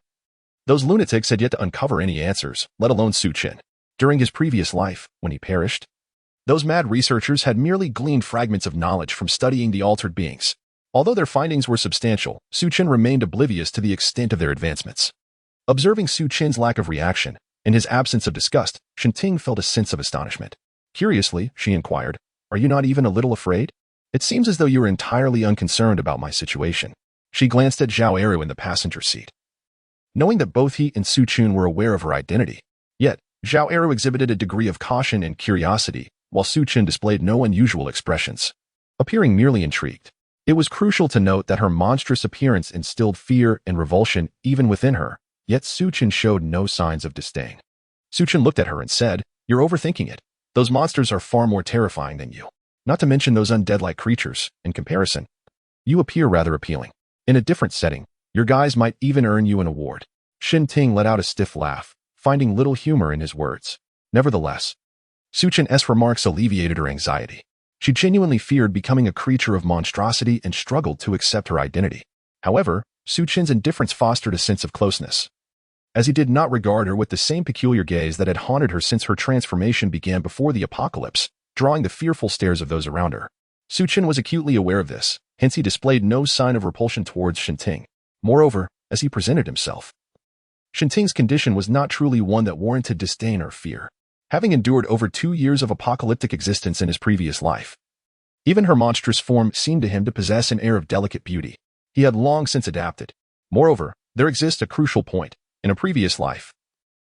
those lunatics had yet to uncover any answers, let alone Su Chen. During his previous life, when he perished, those mad researchers had merely gleaned fragments of knowledge from studying the altered beings. Although their findings were substantial, Su Chen remained oblivious to the extent of their advancements. Observing Su Chen's lack of reaction and his absence of disgust, Xin Ting felt a sense of astonishment. Curiously, she inquired, "Are you not even a little afraid? It seems as though you are entirely unconcerned about my situation." She glanced at Zhao Eru in the passenger seat, knowing that both he and Su Chen were aware of her identity. Yet, Zhao Eru exhibited a degree of caution and curiosity, while Su Chen displayed no unusual expressions, appearing merely intrigued. It was crucial to note that her monstrous appearance instilled fear and revulsion even within her, yet Su Chen showed no signs of disdain. Su Chen looked at her and said, "You're overthinking it. Those monsters are far more terrifying than you. Not to mention those undead-like creatures. In comparison, you appear rather appealing. In a different setting, your guise might even earn you an award." Xin Ting let out a stiff laugh, finding little humor in his words. Nevertheless, Su Chen's remarks alleviated her anxiety. She genuinely feared becoming a creature of monstrosity and struggled to accept her identity. However, Su Chen's indifference fostered a sense of closeness, as he did not regard her with the same peculiar gaze that had haunted her since her transformation began before the apocalypse, drawing the fearful stares of those around her. Su Chen was acutely aware of this, hence he displayed no sign of repulsion towards Xin Ting. Moreover, as he presented himself, Xin Ting's condition was not truly one that warranted disdain or fear. Having endured over 2 years of apocalyptic existence in his previous life, even her monstrous form seemed to him to possess an air of delicate beauty. He had long since adapted. Moreover, there exists a crucial point. In a previous life,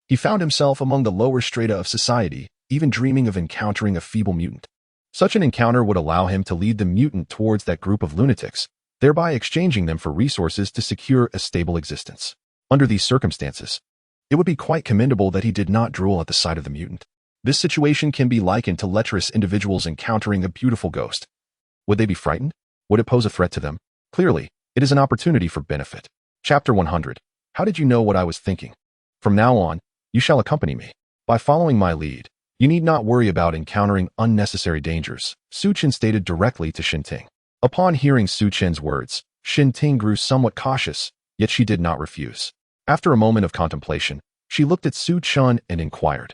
he found himself among the lower strata of society, even dreaming of encountering a feeble mutant. Such an encounter would allow him to lead the mutant towards that group of lunatics, thereby exchanging them for resources to secure a stable existence. Under these circumstances, it would be quite commendable that he did not drool at the sight of the mutant. This situation can be likened to lecherous individuals encountering a beautiful ghost. Would they be frightened? Would it pose a threat to them? Clearly, it is an opportunity for benefit. Chapter 100. How did you know what I was thinking? From now on, you shall accompany me. By following my lead, you need not worry about encountering unnecessary dangers, Su Chen stated directly to Xin Ting. Upon hearing Su Chen's words, Xin Ting grew somewhat cautious, yet she did not refuse. After a moment of contemplation, she looked at Su Chen and inquired,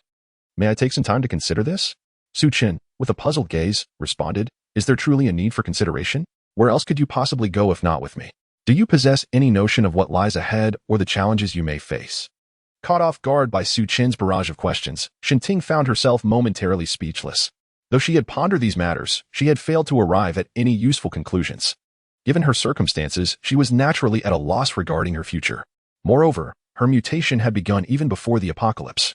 "May I take some time to consider this?" Su Chen, with a puzzled gaze, responded, "Is there truly a need for consideration? Where else could you possibly go if not with me? Do you possess any notion of what lies ahead or the challenges you may face?" Caught off guard by Su Chen's barrage of questions, Xin Ting found herself momentarily speechless. Though she had pondered these matters, she had failed to arrive at any useful conclusions. Given her circumstances, she was naturally at a loss regarding her future. Moreover, her mutation had begun even before the apocalypse,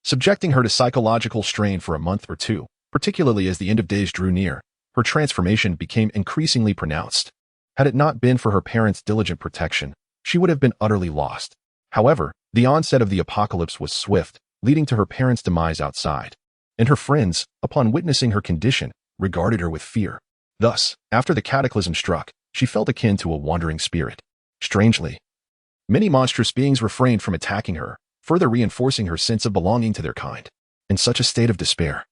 subjecting her to psychological strain for a month or two, particularly as the end of days drew near. Her transformation became increasingly pronounced. Had it not been for her parents' diligent protection, she would have been utterly lost. However, the onset of the apocalypse was swift, leading to her parents' demise outside, and her friends, upon witnessing her condition, regarded her with fear. Thus, after the cataclysm struck, she felt akin to a wandering spirit. Strangely, many monstrous beings refrained from attacking her, further reinforcing her sense of belonging to their kind. In such a state of despair,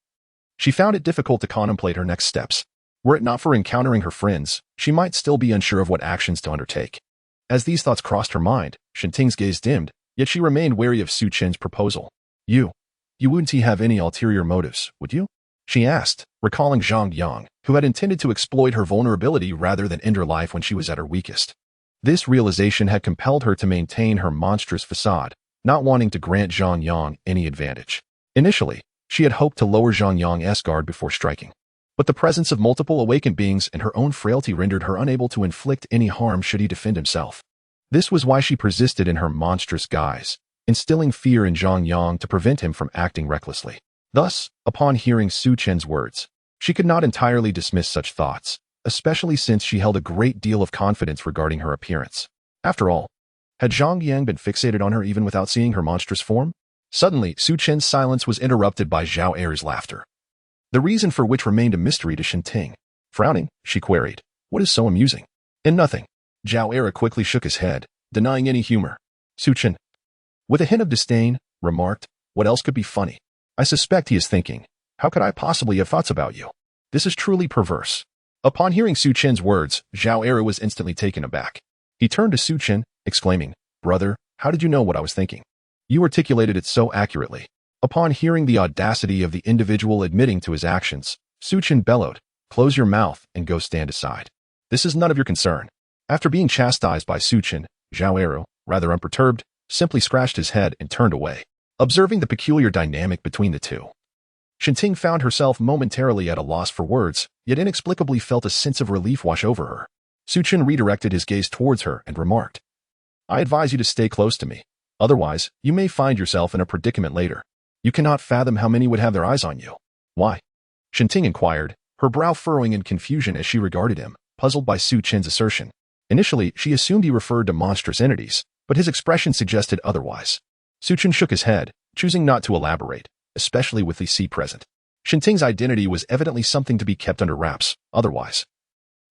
she found it difficult to contemplate her next steps. Were it not for encountering her friends, she might still be unsure of what actions to undertake. As these thoughts crossed her mind, Shinting's gaze dimmed, yet she remained wary of Su Chen's proposal. You wouldn't have any ulterior motives, would you? She asked, recalling Zhang Yang, who had intended to exploit her vulnerability rather than end her life when she was at her weakest. This realization had compelled her to maintain her monstrous facade, not wanting to grant Zhang Yang any advantage. Initially, she had hoped to lower Zhang Yang's guard before striking. But the presence of multiple awakened beings and her own frailty rendered her unable to inflict any harm should he defend himself. This was why she persisted in her monstrous guise, instilling fear in Zhang Yang to prevent him from acting recklessly. Thus, upon hearing Su Chen's words, she could not entirely dismiss such thoughts, especially since she held a great deal of confidence regarding her appearance. After all, had Zhang Yang been fixated on her even without seeing her monstrous form? Suddenly, Su Chen's silence was interrupted by Zhao Er's laughter, the reason for which remained a mystery to Shinting. Frowning, she queried, "What is so amusing?" "In nothing." Zhao Er quickly shook his head, denying any humor. Su Chen, with a hint of disdain, remarked, "What else could be funny? I suspect he is thinking, how could I possibly have thoughts about you? This is truly perverse." Upon hearing Su Chen's words, Zhao Er was instantly taken aback. He turned to Su Chen, exclaiming, "Brother, how did you know what I was thinking? You articulated it so accurately." Upon hearing the audacity of the individual admitting to his actions, Su Chen bellowed, "Close your mouth and go stand aside. This is none of your concern." After being chastised by Su Chen, Zhao Er, rather unperturbed, simply scratched his head and turned away, observing the peculiar dynamic between the two. Shinting found herself momentarily at a loss for words, yet inexplicably felt a sense of relief wash over her. Su Chen redirected his gaze towards her and remarked, "I advise you to stay close to me. Otherwise, you may find yourself in a predicament later. You cannot fathom how many would have their eyes on you." "Why?" Shinting inquired, her brow furrowing in confusion as she regarded him, puzzled by Su Chen's assertion. Initially, she assumed he referred to monstrous entities, but his expression suggested otherwise. Su Chen shook his head, choosing not to elaborate, especially with the sea present. Shinting's identity was evidently something to be kept under wraps, otherwise,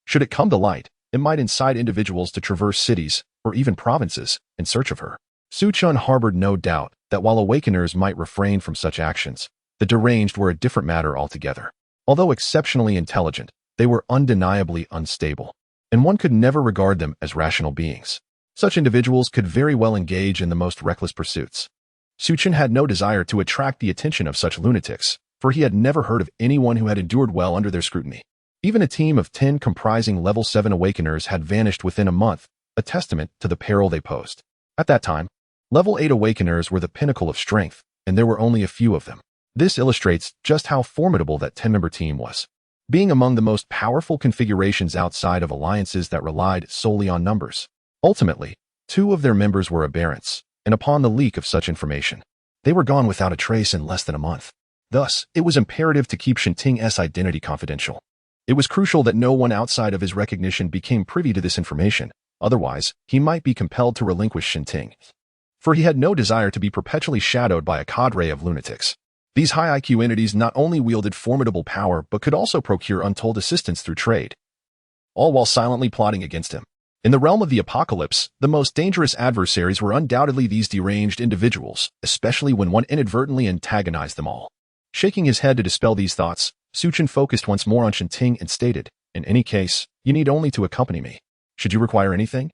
should it come to light, it might incite individuals to traverse cities, or even provinces, in search of her. Su Chen harbored no doubt that while awakeners might refrain from such actions, the deranged were a different matter altogether. Although exceptionally intelligent, they were undeniably unstable, and one could never regard them as rational beings. Such individuals could very well engage in the most reckless pursuits. Su Chen had no desire to attract the attention of such lunatics, for he had never heard of anyone who had endured well under their scrutiny. Even a team of 10 comprising level 7 awakeners had vanished within a month, a testament to the peril they posed. At that time, level 8 awakeners were the pinnacle of strength, and there were only a few of them. This illustrates just how formidable that 10-member team was. Being among the most powerful configurations outside of alliances that relied solely on numbers. Ultimately, 2 of their members were aberrants, and upon the leak of such information, they were gone without a trace in less than a month. Thus, it was imperative to keep Shinting's identity confidential. It was crucial that no one outside of his recognition became privy to this information, otherwise, he might be compelled to relinquish Shinting. For he had no desire to be perpetually shadowed by a cadre of lunatics. These high IQ entities not only wielded formidable power but could also procure untold assistance through trade, all while silently plotting against him. In the realm of the apocalypse, the most dangerous adversaries were undoubtedly these deranged individuals, especially when one inadvertently antagonized them all. Shaking his head to dispel these thoughts, Su Chen focused once more on Shinting and stated, "In any case, you need only to accompany me. Should you require anything,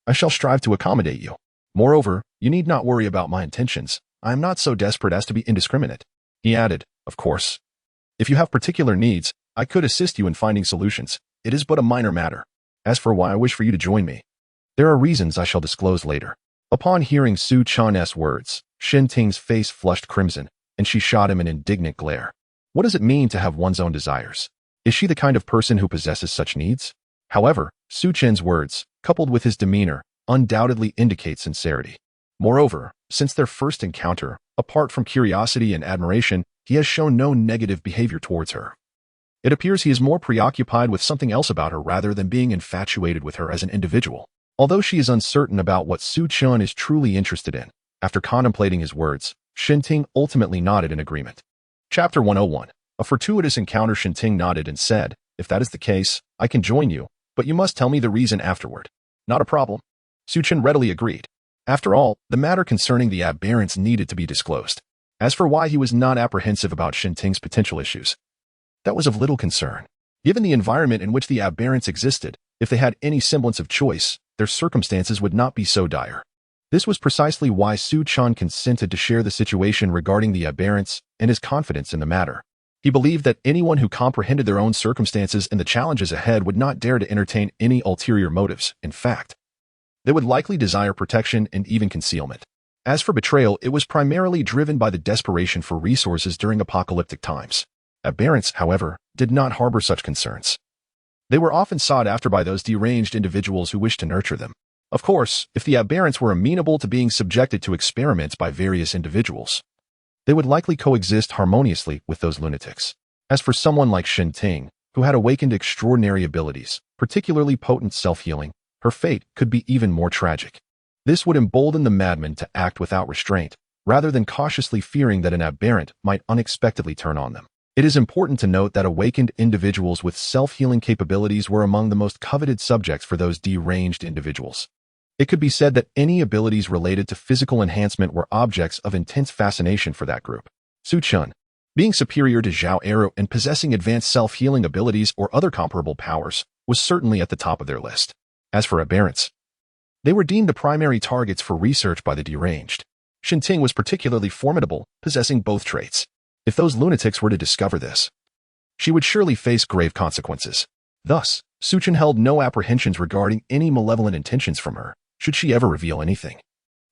I shall strive to accommodate you. Moreover, you need not worry about my intentions. I am not so desperate as to be indiscriminate." He added, "Of course, if you have particular needs, I could assist you in finding solutions. It is but a minor matter. As for why I wish for you to join me, there are reasons I shall disclose later." Upon hearing Su Chen's words, Shinting's face flushed crimson, and she shot him an indignant glare. What does it mean to have one's own desires? Is she the kind of person who possesses such needs? However, Su Chen's words, coupled with his demeanor, undoubtedly indicate sincerity. Moreover, since their first encounter, apart from curiosity and admiration, he has shown no negative behavior towards her. It appears he is more preoccupied with something else about her rather than being infatuated with her as an individual. Although she is uncertain about what Su Chen is truly interested in, after contemplating his words, Shinting ultimately nodded in agreement. Chapter 101. A fortuitous encounter. Shinting nodded and said, "If that is the case, I can join you, but you must tell me the reason afterward." "Not a problem." Su Chen readily agreed. After all, the matter concerning the aberrants needed to be disclosed. As for why he was not apprehensive about Shinting's potential issues, that was of little concern. Given the environment in which the aberrants existed, if they had any semblance of choice, their circumstances would not be so dire. This was precisely why Su Chen consented to share the situation regarding the aberrants and his confidence in the matter. He believed that anyone who comprehended their own circumstances and the challenges ahead would not dare to entertain any ulterior motives. In fact, they would likely desire protection and even concealment. As for betrayal, it was primarily driven by the desperation for resources during apocalyptic times. Aberrants, however, did not harbor such concerns. They were often sought after by those deranged individuals who wished to nurture them. Of course, if the aberrants were amenable to being subjected to experiments by various individuals, they would likely coexist harmoniously with those lunatics. As for someone like Shen Ting, who had awakened extraordinary abilities, particularly potent self-healing, her fate could be even more tragic. This would embolden the madman to act without restraint, rather than cautiously fearing that an aberrant might unexpectedly turn on them. It is important to note that awakened individuals with self-healing capabilities were among the most coveted subjects for those deranged individuals. It could be said that any abilities related to physical enhancement were objects of intense fascination for that group. Su Chen, being superior to Zhao Ero and possessing advanced self-healing abilities or other comparable powers, was certainly at the top of their list. As for aberrants, they were deemed the primary targets for research by the deranged. Shen Ting was particularly formidable, possessing both traits. If those lunatics were to discover this, she would surely face grave consequences. Thus, Su Chen held no apprehensions regarding any malevolent intentions from her, should she ever reveal anything.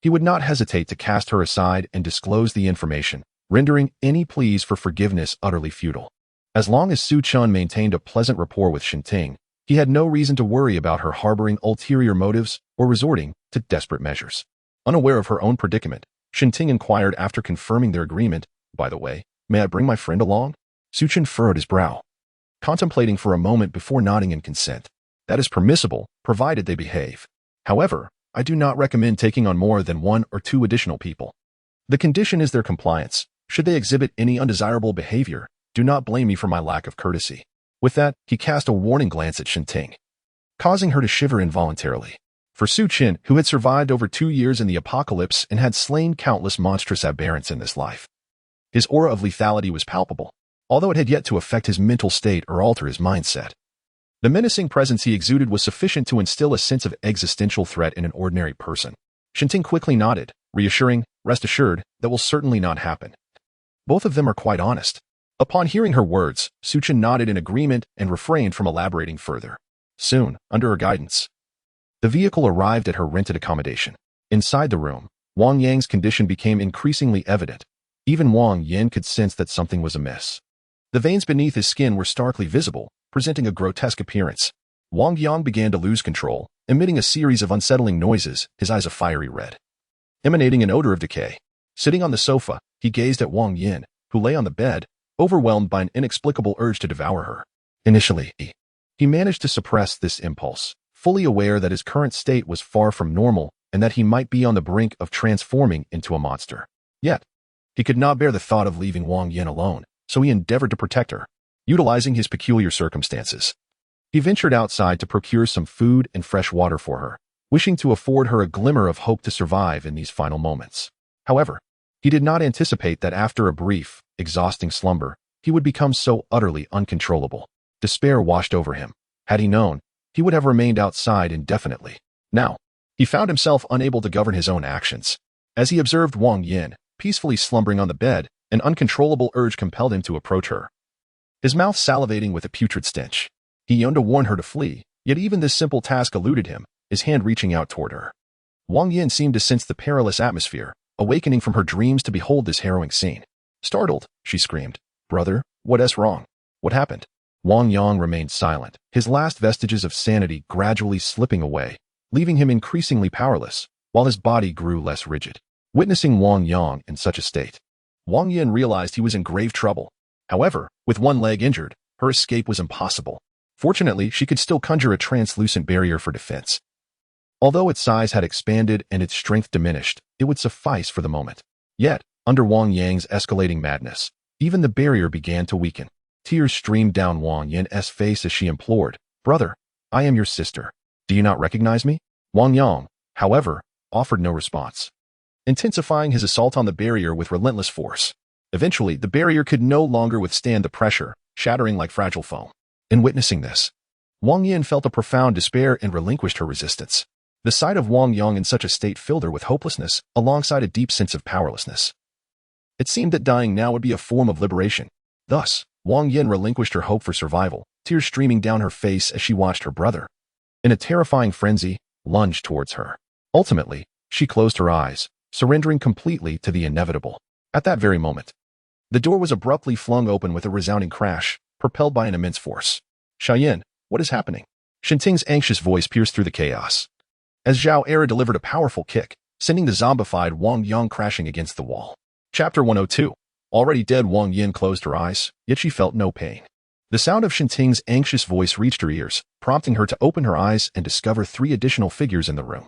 He would not hesitate to cast her aside and disclose the information, rendering any pleas for forgiveness utterly futile. As long as Su Chen maintained a pleasant rapport with Shen Ting, he had no reason to worry about her harboring ulterior motives or resorting to desperate measures. Unaware of her own predicament, Shen Ting inquired after confirming their agreement, "By the way, may I bring my friend along?" Su Chen furrowed his brow, contemplating for a moment before nodding in consent. "That is permissible, provided they behave. However, I do not recommend taking on more than 1 or 2 additional people. The condition is their compliance. Should they exhibit any undesirable behavior, do not blame me for my lack of courtesy." With that, he cast a warning glance at Shen Ting, causing her to shiver involuntarily. For Su Chen, who had survived over 2 years in the apocalypse and had slain countless monstrous aberrants in this life, his aura of lethality was palpable, although it had yet to affect his mental state or alter his mindset. The menacing presence he exuded was sufficient to instill a sense of existential threat in an ordinary person. Shen Ting quickly nodded, reassuring, "Rest assured, that will certainly not happen. Both of them are quite honest." Upon hearing her words, Su Chen nodded in agreement and refrained from elaborating further. Soon, under her guidance, the vehicle arrived at her rented accommodation. Inside the room, Wang Yang's condition became increasingly evident. Even Wang Yan could sense that something was amiss. The veins beneath his skin were starkly visible, presenting a grotesque appearance. Wang Yang began to lose control, emitting a series of unsettling noises, his eyes a fiery red, emanating an odor of decay. Sitting on the sofa, he gazed at Wang Yan, who lay on the bed, overwhelmed by an inexplicable urge to devour her. Initially, he managed to suppress this impulse, fully aware that his current state was far from normal and that he might be on the brink of transforming into a monster. Yet, he could not bear the thought of leaving Wang Yan alone, so he endeavored to protect her. Utilizing his peculiar circumstances, he ventured outside to procure some food and fresh water for her, wishing to afford her a glimmer of hope to survive in these final moments. However, he did not anticipate that after a brief, exhausting slumber, he would become so utterly uncontrollable. Despair washed over him. Had he known, he would have remained outside indefinitely. Now, he found himself unable to govern his own actions. As he observed Wang Yan peacefully slumbering on the bed, an uncontrollable urge compelled him to approach her, his mouth salivating with a putrid stench. He yearned to warn her to flee, yet even this simple task eluded him, his hand reaching out toward her. Wang Yan seemed to sense the perilous atmosphere, awakening from her dreams to behold this harrowing scene. Startled, she screamed, "Brother, what's wrong? What happened?" Wang Yang remained silent, his last vestiges of sanity gradually slipping away, leaving him increasingly powerless, while his body grew less rigid. Witnessing Wang Yang in such a state, Wang Yan realized he was in grave trouble. However, with one leg injured, her escape was impossible. Fortunately, she could still conjure a translucent barrier for defense. Although its size had expanded and its strength diminished, it would suffice for the moment. Yet, under Wang Yang's escalating madness, even the barrier began to weaken. Tears streamed down Wang Yan's face as she implored, "Brother, I am your sister. Do you not recognize me?" Wang Yang, however, offered no response, intensifying his assault on the barrier with relentless force. Eventually, the barrier could no longer withstand the pressure, shattering like fragile foam. In witnessing this, Wang Yin felt a profound despair and relinquished her resistance. The sight of Wang Yang in such a state filled her with hopelessness, alongside a deep sense of powerlessness. It seemed that dying now would be a form of liberation. Thus, Wang Yin relinquished her hope for survival, tears streaming down her face as she watched her brother, in a terrifying frenzy, lunge towards her. Ultimately, she closed her eyes, surrendering completely to the inevitable. At that very moment, the door was abruptly flung open with a resounding crash, propelled by an immense force. Xiaoyan, what is happening? Shenting's anxious voice pierced through the chaos, as Zhao Era delivered a powerful kick, sending the zombified Wang Yang crashing against the wall. Chapter 102. Already dead, Wang Yin closed her eyes, yet she felt no pain. The sound of Shenting's anxious voice reached her ears, prompting her to open her eyes and discover 3 additional figures in the room.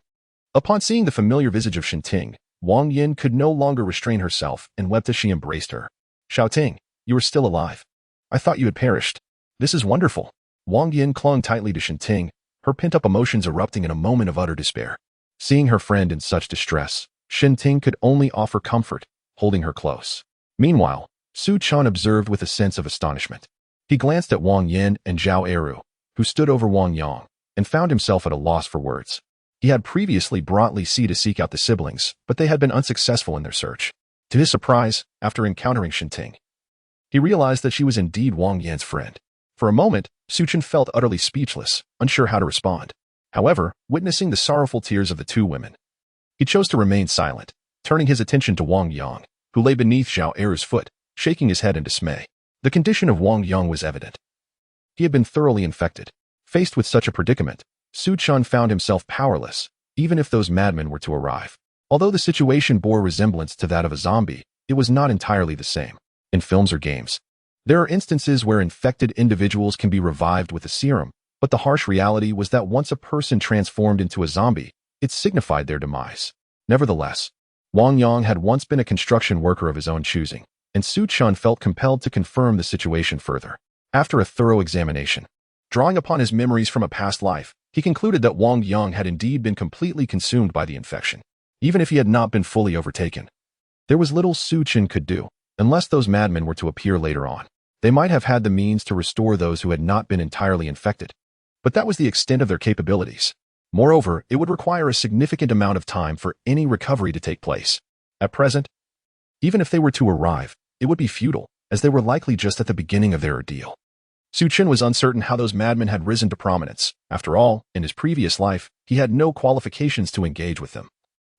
Upon seeing the familiar visage of Shenting, Wang Yin could no longer restrain herself and wept as she embraced her. Xiaoting, you are still alive. I thought you had perished. This is wonderful. Wang Yin clung tightly to Shenting, her pent-up emotions erupting in a moment of utter despair. Seeing her friend in such distress, Shenting could only offer comfort, holding her close. Meanwhile, Su Chen observed with a sense of astonishment. He glanced at Wang Yin and Zhao Eru, who stood over Wang Yang, and found himself at a loss for words. He had previously brought Li Si to seek out the siblings, but they had been unsuccessful in their search. To his surprise, after encountering Shenting, he realized that she was indeed Wang Yin's friend. For a moment, Su Chen felt utterly speechless, unsure how to respond. However, witnessing the sorrowful tears of the 2 women, he chose to remain silent, turning his attention to Wang Yang, who lay beneath Zhao Eru's foot, shaking his head in dismay. The condition of Wang Yang was evident. He had been thoroughly infected. Faced with such a predicament, Su Chen found himself powerless, even if those madmen were to arrive. Although the situation bore resemblance to that of a zombie, it was not entirely the same. In films or games, there are instances where infected individuals can be revived with a serum, but the harsh reality was that once a person transformed into a zombie, it signified their demise. Nevertheless, Wang Yang had once been a construction worker of his own choosing, and Su Chen felt compelled to confirm the situation further. After a thorough examination, drawing upon his memories from a past life, he concluded that Wang Yang had indeed been completely consumed by the infection. Even if he had not been fully overtaken, there was little Su Chen could do, unless those madmen were to appear later on. They might have had the means to restore those who had not been entirely infected, but that was the extent of their capabilities. Moreover, it would require a significant amount of time for any recovery to take place. At present, even if they were to arrive, it would be futile, as they were likely just at the beginning of their ordeal. Su Chen was uncertain how those madmen had risen to prominence. After all, in his previous life, he had no qualifications to engage with them,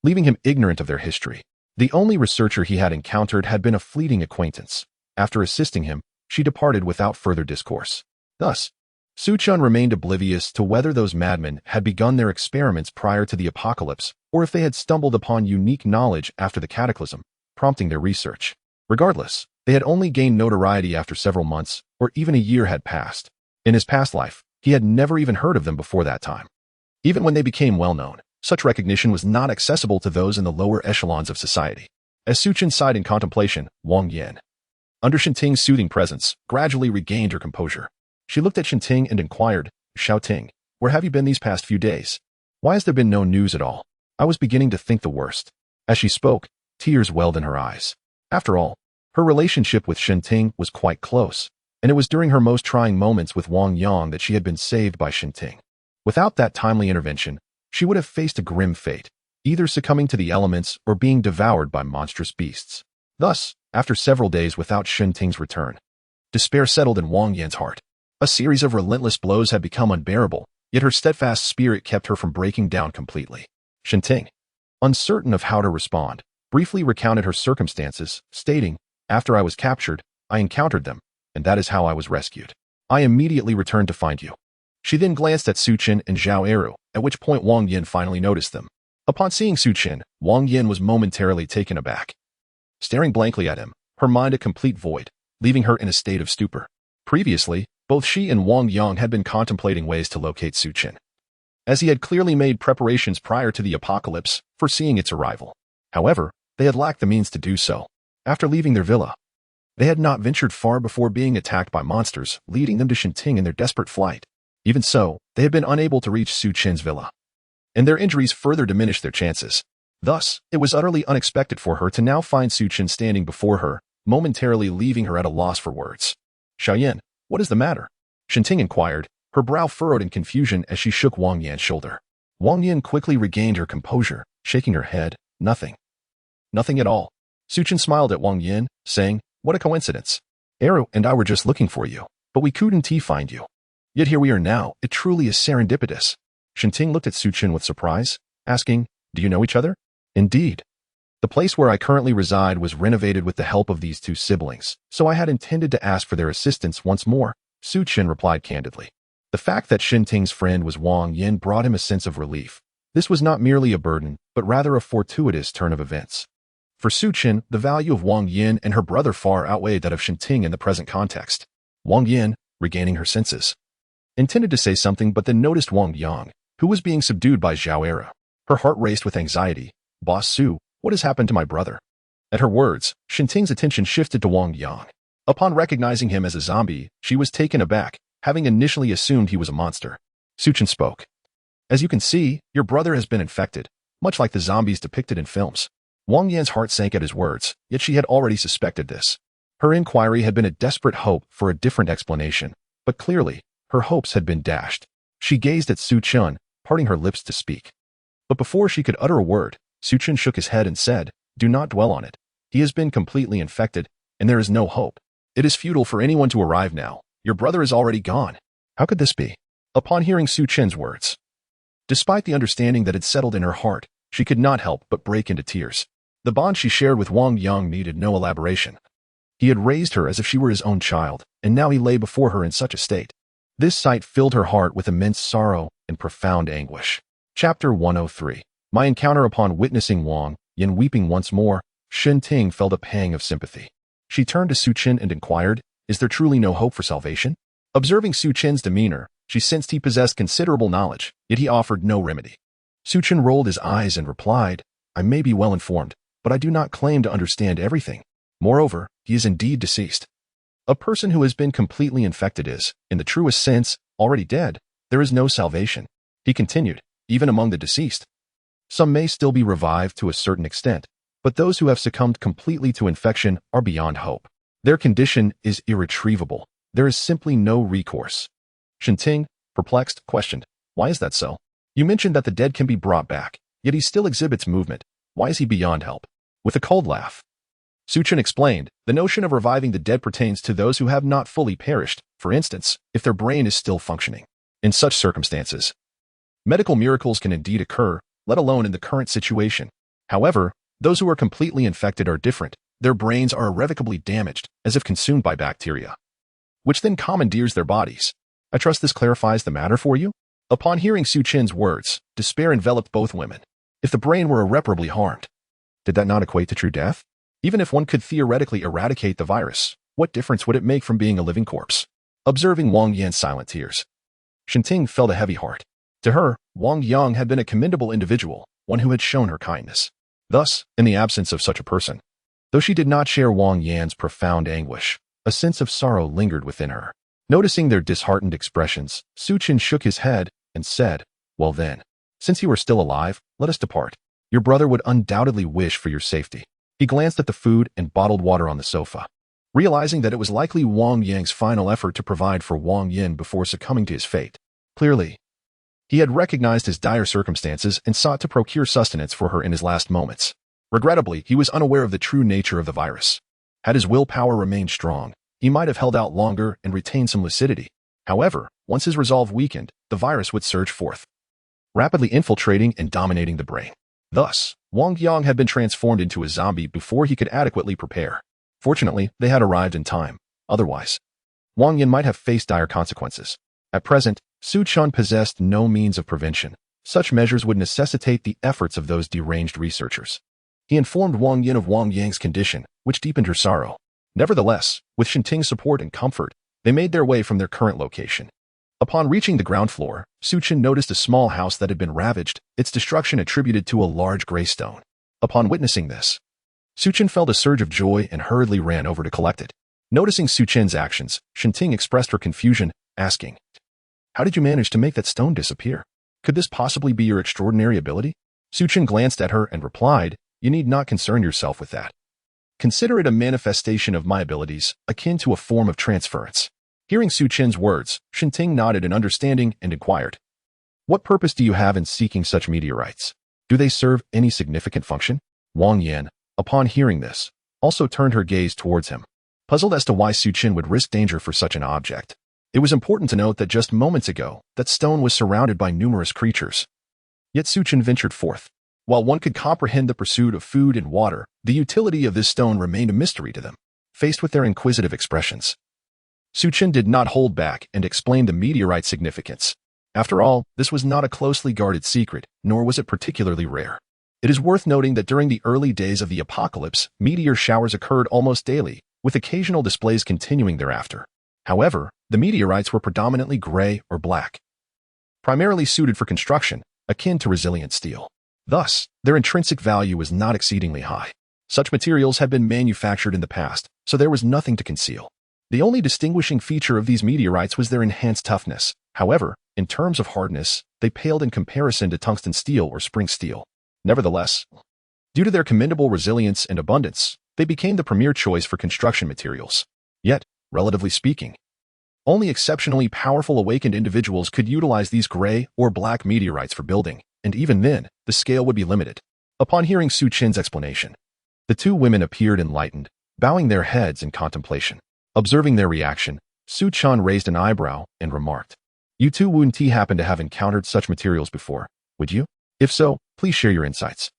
leaving him ignorant of their history. The only researcher he had encountered had been a fleeting acquaintance. After assisting him, she departed without further discourse. Thus, Su Chen remained oblivious to whether those madmen had begun their experiments prior to the apocalypse, or if they had stumbled upon unique knowledge after the cataclysm, prompting their research. Regardless, they had only gained notoriety after several months, or even a year had passed. In his past life, he had never even heard of them before that time. Even when they became well-known, such recognition was not accessible to those in the lower echelons of society. As Su Chen sighed in contemplation, Wang Yin, under Shenting's soothing presence, gradually regained her composure. She looked at Shenting and inquired, Xiaoting, where have you been these past few days? Why has there been no news at all? I was beginning to think the worst. As she spoke, tears welled in her eyes. After all, her relationship with Shenting was quite close, and it was during her most trying moments with Wang Yang that she had been saved by Shenting. Without that timely intervention, she would have faced a grim fate, either succumbing to the elements or being devoured by monstrous beasts. Thus, after several days without Shenting's return, despair settled in Wang Yan's heart. A series of relentless blows had become unbearable, yet her steadfast spirit kept her from breaking down completely. Shenting, uncertain of how to respond, briefly recounted her circumstances, stating, after I was captured, I encountered them, and that is how I was rescued. I immediately returned to find you. She then glanced at Su Chen and Zhao Eru, at which point Wang Yin finally noticed them. Upon seeing Su Chen, Wang Yin was momentarily taken aback. Staring blankly at him, her mind a complete void, leaving her in a state of stupor. Previously, both she and Wang Yang had been contemplating ways to locate Su Chen, as he had clearly made preparations prior to the apocalypse, foreseeing its arrival. However, they had lacked the means to do so. After leaving their villa, they had not ventured far before being attacked by monsters, leading them to Shenting in their desperate flight. Even so, they had been unable to reach Su Chen's villa, and their injuries further diminished their chances. Thus, it was utterly unexpected for her to now find Su Chen standing before her, momentarily leaving her at a loss for words. Xiaoyan, what is the matter? Shinting inquired, her brow furrowed in confusion as she shook Wang Yan's shoulder. Wang Yan quickly regained her composure, shaking her head. Nothing. Nothing at all. Su Chen smiled at Wang Yan, saying, what a coincidence. Arrow and I were just looking for you, but we couldn't find you. Yet here we are now. It truly is serendipitous. Shinting looked at Su Chen with surprise, asking, do you know each other? Indeed. The place where I currently reside was renovated with the help of these two siblings, so I had intended to ask for their assistance once more, Su Chen replied candidly. The fact that Shinting's friend was Wang Yan brought him a sense of relief. This was not merely a burden, but rather a fortuitous turn of events. For Su Chen, the value of Wang Yan and her brother far outweighed that of Shinting in the present context. Wang Yan, regaining her senses, intended to say something but then noticed Wang Yang, who was being subdued by Zhao Era. Her heart raced with anxiety. Boss Su, what has happened to my brother? At her words, Shinting's attention shifted to Wang Yang. Upon recognizing him as a zombie, she was taken aback, having initially assumed he was a monster. Su Chen spoke. As you can see, your brother has been infected, much like the zombies depicted in films. Wang Yan's heart sank at his words, yet she had already suspected this. Her inquiry had been a desperate hope for a different explanation, but clearly, her hopes had been dashed. She gazed at Su Chen, parting her lips to speak. But before she could utter a word, Su Chen shook his head and said, do not dwell on it. He has been completely infected, and there is no hope. It is futile for anyone to arrive now. Your brother is already gone. How could this be? Upon hearing Su Chen's words, despite the understanding that had settled in her heart, she could not help but break into tears. The bond she shared with Wang Yang needed no elaboration. He had raised her as if she were his own child, and now he lay before her in such a state. This sight filled her heart with immense sorrow and profound anguish. Chapter 103. My encounter. Upon witnessing Wang Yan weeping once more, Shinting felt a pang of sympathy. She turned to Su Chen and inquired, is there truly no hope for salvation? Observing Su Chen's demeanor, she sensed he possessed considerable knowledge, yet he offered no remedy. Su Chen rolled his eyes and replied, I may be well informed, but I do not claim to understand everything. Moreover, he is indeed deceased. A person who has been completely infected is, in the truest sense, already dead. There is no salvation. He continued, even among the deceased. Some may still be revived to a certain extent, but those who have succumbed completely to infection are beyond hope. Their condition is irretrievable. There is simply no recourse. Shinting, perplexed, questioned, why is that so? You mentioned that the dead can be brought back, yet he still exhibits movement. Why is he beyond help? With a cold laugh, Su Chen explained, the notion of reviving the dead pertains to those who have not fully perished, for instance, if their brain is still functioning. In such circumstances, medical miracles can indeed occur, let alone in the current situation. However, those who are completely infected are different. Their brains are irrevocably damaged, as if consumed by bacteria, which then commandeers their bodies. I trust this clarifies the matter for you? Upon hearing Su Chen's words, despair enveloped both women. If the brain were irreparably harmed, did that not equate to true death? Even if one could theoretically eradicate the virus, what difference would it make from being a living corpse? Observing Wang Yan's silent tears, Shinting felt a heavy heart. To her, Wang Yang had been a commendable individual, one who had shown her kindness. Thus, in the absence of such a person, though she did not share Wang Yan's profound anguish, a sense of sorrow lingered within her. Noticing their disheartened expressions, Su Chen shook his head and said, well then, since you are still alive, let us depart. Your brother would undoubtedly wish for your safety. He glanced at the food and bottled water on the sofa. Realizing that it was likely Wang Yang's final effort to provide for Wang Yan before succumbing to his fate. Clearly, he had recognized his dire circumstances and sought to procure sustenance for her in his last moments. Regrettably, he was unaware of the true nature of the virus. Had his willpower remained strong, he might have held out longer and retained some lucidity. However, once his resolve weakened, the virus would surge forth, rapidly infiltrating and dominating the brain. Thus, Wang Yang had been transformed into a zombie before he could adequately prepare. Fortunately, they had arrived in time. Otherwise, Wang Yan might have faced dire consequences. At present, Su Chen possessed no means of prevention. Such measures would necessitate the efforts of those deranged researchers. He informed Wang Yan of Wang Yang's condition, which deepened her sorrow. Nevertheless, with Shinting's support and comfort, they made their way from their current location. Upon reaching the ground floor, Su Chen noticed a small house that had been ravaged, its destruction attributed to a large gray stone. Upon witnessing this, Su Chen felt a surge of joy and hurriedly ran over to collect it. Noticing Su Chen's actions, Shinting expressed her confusion, asking, how did you manage to make that stone disappear? Could this possibly be your extraordinary ability? Su Chen glanced at her and replied, you need not concern yourself with that. Consider it a manifestation of my abilities, akin to a form of transference. Hearing Su Chen's words, Shinting nodded in understanding and inquired, "What purpose do you have in seeking such meteorites? Do they serve any significant function?" Wang Yan, upon hearing this, also turned her gaze towards him, puzzled as to why Su Chen would risk danger for such an object. It was important to note that just moments ago, that stone was surrounded by numerous creatures. Yet Su Chen ventured forth. While one could comprehend the pursuit of food and water, the utility of this stone remained a mystery to them. Faced with their inquisitive expressions, Su Chen did not hold back and explained the meteorite's significance. After all, this was not a closely guarded secret, nor was it particularly rare. It is worth noting that during the early days of the apocalypse, meteor showers occurred almost daily, with occasional displays continuing thereafter. However, the meteorites were predominantly gray or black, primarily suited for construction, akin to resilient steel. Thus, their intrinsic value was not exceedingly high. Such materials had been manufactured in the past, so there was nothing to conceal. The only distinguishing feature of these meteorites was their enhanced toughness. However, in terms of hardness, they paled in comparison to tungsten steel or spring steel. Nevertheless, due to their commendable resilience and abundance, they became the premier choice for construction materials. Yet, relatively speaking, only exceptionally powerful awakened individuals could utilize these gray or black meteorites for building, and even then, the scale would be limited. Upon hearing Su Chen's explanation, the two women appeared enlightened, bowing their heads in contemplation. Observing their reaction, Su Chen raised an eyebrow and remarked, "You two wouldn't happen to have encountered such materials before, would you? If so, please share your insights.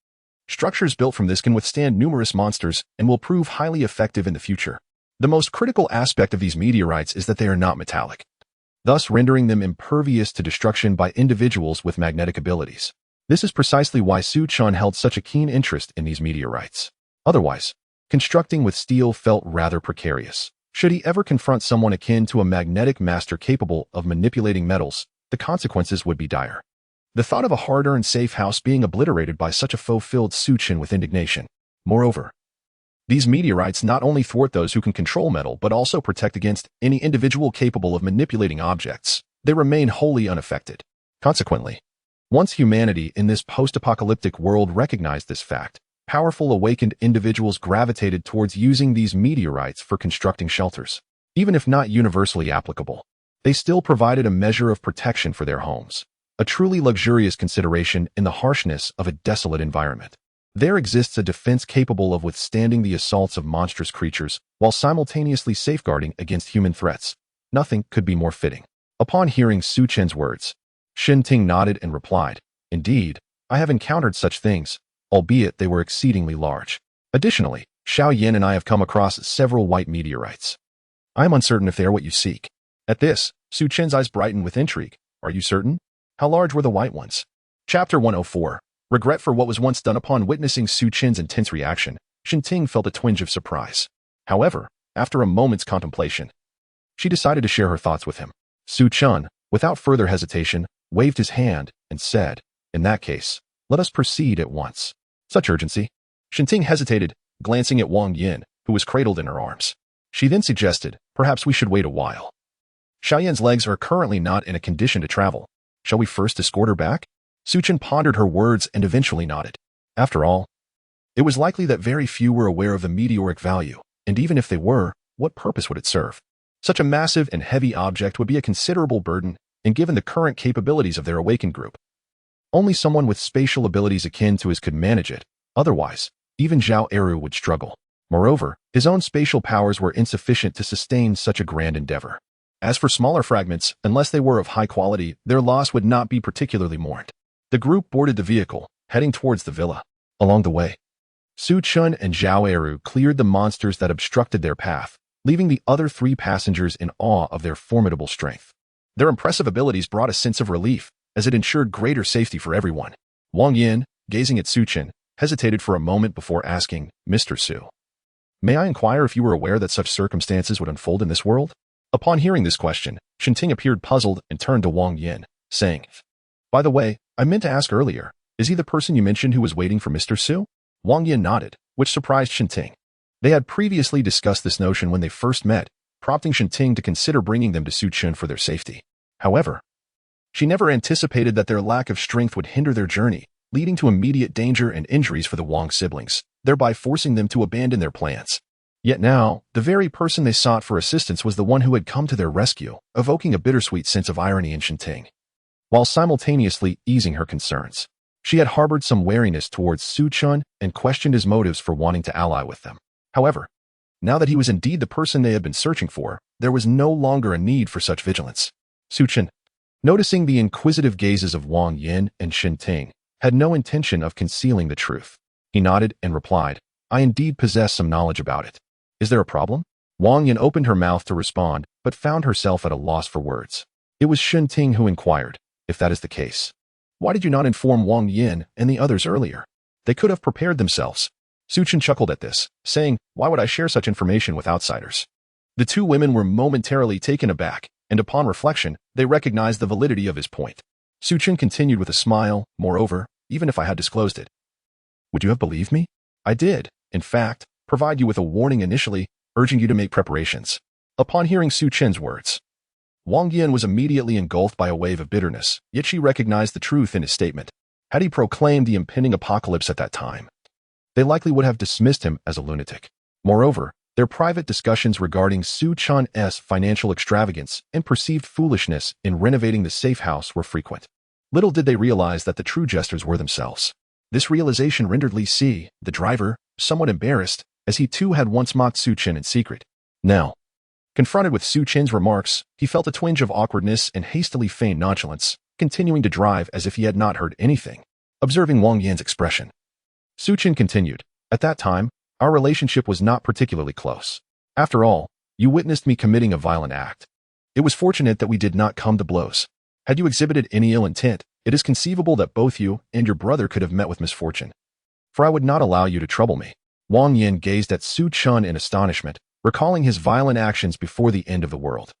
Structures built from this can withstand numerous monsters and will prove highly effective in the future. The most critical aspect of these meteorites is that they are not metallic, thus rendering them impervious to destruction by individuals with magnetic abilities. This is precisely why Su Chen held such a keen interest in these meteorites. Otherwise, constructing with steel felt rather precarious. Should he ever confront someone akin to a magnetic master capable of manipulating metals, the consequences would be dire. The thought of a hard-earned safe house being obliterated by such a foe filled Su Chen with indignation. Moreover, these meteorites not only thwart those who can control metal but also protect against any individual capable of manipulating objects. They remain wholly unaffected. Consequently, once humanity in this post-apocalyptic world recognized this fact, powerful awakened individuals gravitated towards using these meteorites for constructing shelters. Even if not universally applicable, they still provided a measure of protection for their homes, a truly luxurious consideration in the harshness of a desolate environment. There exists a defense capable of withstanding the assaults of monstrous creatures while simultaneously safeguarding against human threats. Nothing could be more fitting. Upon hearing Su Chen's words, Shin Ting nodded and replied, "Indeed, I have encountered such things, albeit they were exceedingly large. Additionally, Xiao Yin and I have come across several white meteorites. I am uncertain if they are what you seek." At this, Su Chen's eyes brightened with intrigue. "Are you certain? How large were the white ones?" Chapter 104. Regret for what was once done. Upon witnessing Su Chen's intense reaction, Shin Ting felt a twinge of surprise. However, after a moment's contemplation, she decided to share her thoughts with him. Su Chen, without further hesitation, waved his hand and said, "In that case, let us proceed at once." Such urgency? Shin Ting hesitated, glancing at Wang Yin, who was cradled in her arms. She then suggested, "Perhaps we should wait a while. Xiaoyan's legs are currently not in a condition to travel. Shall we first escort her back?" Su Chen pondered her words and eventually nodded. After all, it was likely that very few were aware of the meteoric value, and even if they were, what purpose would it serve? Such a massive and heavy object would be a considerable burden, and given the current capabilities of their awakened group, only someone with spatial abilities akin to his could manage it. Otherwise, even Zhao Eru would struggle. Moreover, his own spatial powers were insufficient to sustain such a grand endeavor. As for smaller fragments, unless they were of high quality, their loss would not be particularly mourned. The group boarded the vehicle, heading towards the villa. Along the way, Su Chen and Zhao Eru cleared the monsters that obstructed their path, leaving the other three passengers in awe of their formidable strength. Their impressive abilities brought a sense of relief, as it ensured greater safety for everyone. Wang Yin, gazing at Su Chen, hesitated for a moment before asking, "Mr. Su, may I inquire if you were aware that such circumstances would unfold in this world?" Upon hearing this question, Shin Ting appeared puzzled and turned to Wang Yin, saying, "By the way, I meant to ask earlier, is he the person you mentioned who was waiting for Mr. Su?" Wang Yin nodded, which surprised Shin Ting. They had previously discussed this notion when they first met, prompting Shin Ting to consider bringing them to Su Chen for their safety. However, she never anticipated that their lack of strength would hinder their journey, leading to immediate danger and injuries for the Wang siblings, thereby forcing them to abandon their plans. Yet now, the very person they sought for assistance was the one who had come to their rescue, evoking a bittersweet sense of irony in Shenting, while simultaneously easing her concerns. She had harbored some wariness towards Su Chen and questioned his motives for wanting to ally with them. However, now that he was indeed the person they had been searching for, there was no longer a need for such vigilance. Su Chen, noticing the inquisitive gazes of Wang Yin and Shenting, had no intention of concealing the truth. He nodded and replied, I indeed possess some knowledge about it. Is there a problem? Wang Yin opened her mouth to respond, but found herself at a loss for words. It was Shenting who inquired, if that is the case, why did you not inform Wang Yin and the others earlier? They could have prepared themselves. Su Chen chuckled at this, saying, why would I share such information with outsiders? The two women were momentarily taken aback, and upon reflection, they recognized the validity of his point. Su Chen continued with a smile, moreover, even if I had disclosed it, would you have believed me? I did, in fact, provide you with a warning initially, urging you to make preparations. Upon hearing Su Chen's words, Wang Yin was immediately engulfed by a wave of bitterness, yet she recognized the truth in his statement. Had he proclaimed the impending apocalypse at that time, they likely would have dismissed him as a lunatic. Moreover, their private discussions regarding Su Chen's financial extravagance and perceived foolishness in renovating the safe house were frequent. Little did they realize that the true jesters were themselves. This realization rendered Li Si, the driver, somewhat embarrassed, as he too had once mocked Su Chen in secret. Now, confronted with Su Chen's remarks, he felt a twinge of awkwardness and hastily feigned nonchalance, continuing to drive as if he had not heard anything. Observing Wang Yin's expression, Su Chen continued, at that time, our relationship was not particularly close. After all, you witnessed me committing a violent act. It was fortunate that we did not come to blows. Had you exhibited any ill intent, it is conceivable that both you and your brother could have met with misfortune. For I would not allow you to trouble me. Wang Yin gazed at Su Chen in astonishment, recalling his violent actions before the end of the world.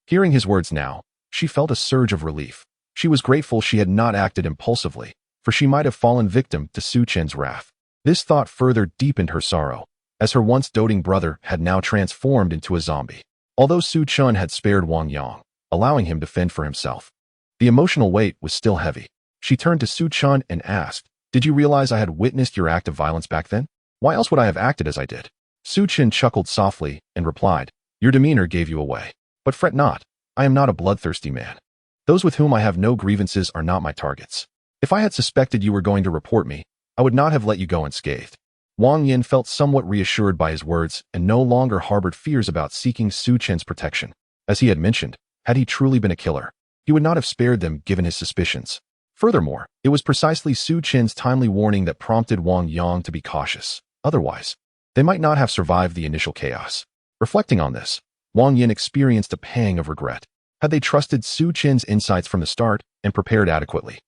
Hearing his words now, she felt a surge of relief. She was grateful she had not acted impulsively, for she might have fallen victim to Su Chen's wrath. This thought further deepened her sorrow, as her once doting brother had now transformed into a zombie. Although Su Chen had spared Wang Yang, allowing him to fend for himself, the emotional weight was still heavy. She turned to Su Chen and asked, did you realize I had witnessed your act of violence back then? Why else would I have acted as I did? Su Chen chuckled softly and replied, your demeanor gave you away. But fret not, I am not a bloodthirsty man. Those with whom I have no grievances are not my targets. If I had suspected you were going to report me, I would not have let you go unscathed. Wang Yin felt somewhat reassured by his words and no longer harbored fears about seeking Su Chen's protection. As he had mentioned, had he truly been a killer, he would not have spared them given his suspicions. Furthermore, it was precisely Su Chen's timely warning that prompted Wang Yang to be cautious. Otherwise, they might not have survived the initial chaos. Reflecting on this, Wang Yin experienced a pang of regret. Had they trusted Su Chen's insights from the start and prepared adequately,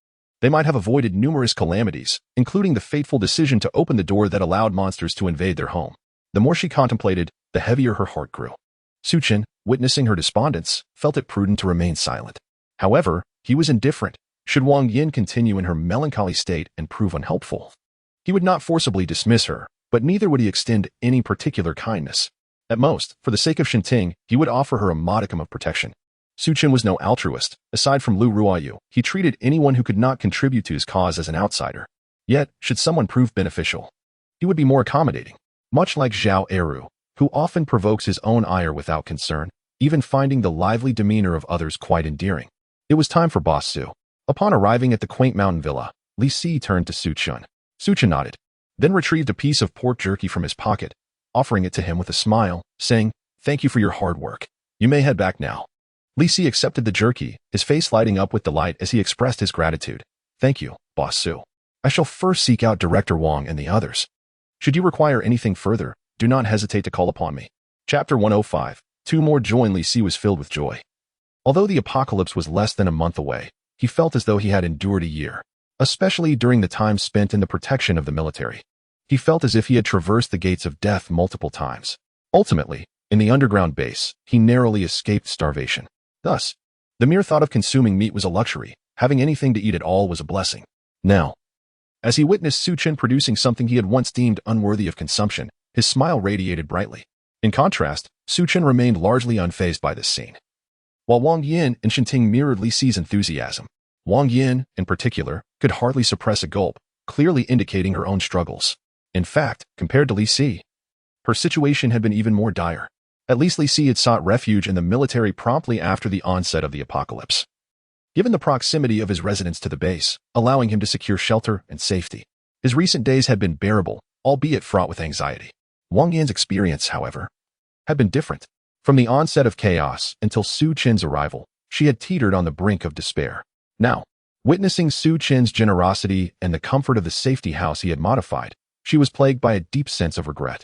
they might have avoided numerous calamities, including the fateful decision to open the door that allowed monsters to invade their home. The more she contemplated, the heavier her heart grew. Su Chen, witnessing her despondence, felt it prudent to remain silent. However, he was indifferent. Should Wang Yin continue in her melancholy state and prove unhelpful, he would not forcibly dismiss her, but neither would he extend any particular kindness. At most, for the sake of Shenting, he would offer her a modicum of protection. Su Chen was no altruist. Aside from Lu Ruoyu, he treated anyone who could not contribute to his cause as an outsider. Yet, should someone prove beneficial, he would be more accommodating. Much like Zhao Eru, who often provokes his own ire without concern, even finding the lively demeanor of others quite endearing. It was time for Boss Su. Upon arriving at the quaint mountain villa, Li Si turned to Su Chen. Su Chen nodded, then retrieved a piece of pork jerky from his pocket, offering it to him with a smile, saying, thank you for your hard work. You may head back now. Li Si accepted the jerky, his face lighting up with delight as he expressed his gratitude. Thank you, Boss Su. I shall first seek out Director Wang and the others. Should you require anything further, do not hesitate to call upon me. Chapter 105. Two more joy. Li Si was filled with joy. Although the apocalypse was less than a month away, he felt as though he had endured a year, especially during the time spent in the protection of the military. He felt as if he had traversed the gates of death multiple times. Ultimately, in the underground base, he narrowly escaped starvation. Thus, the mere thought of consuming meat was a luxury. Having anything to eat at all was a blessing. Now, as he witnessed Su Chen producing something he had once deemed unworthy of consumption, his smile radiated brightly. In contrast, Su Chen remained largely unfazed by this scene. While Wang Yin and Shenting mirrored Li Si's enthusiasm, Wang Yin, in particular, could hardly suppress a gulp, clearly indicating her own struggles. In fact, compared to Li Si, her situation had been even more dire. At least Li Si had sought refuge in the military promptly after the onset of the apocalypse. Given the proximity of his residence to the base, allowing him to secure shelter and safety, his recent days had been bearable, albeit fraught with anxiety. Wang Yan's experience, however, had been different. From the onset of chaos until Su Chen's arrival, she had teetered on the brink of despair. Now, witnessing Su Chen's generosity and the comfort of the safety house he had modified, she was plagued by a deep sense of regret.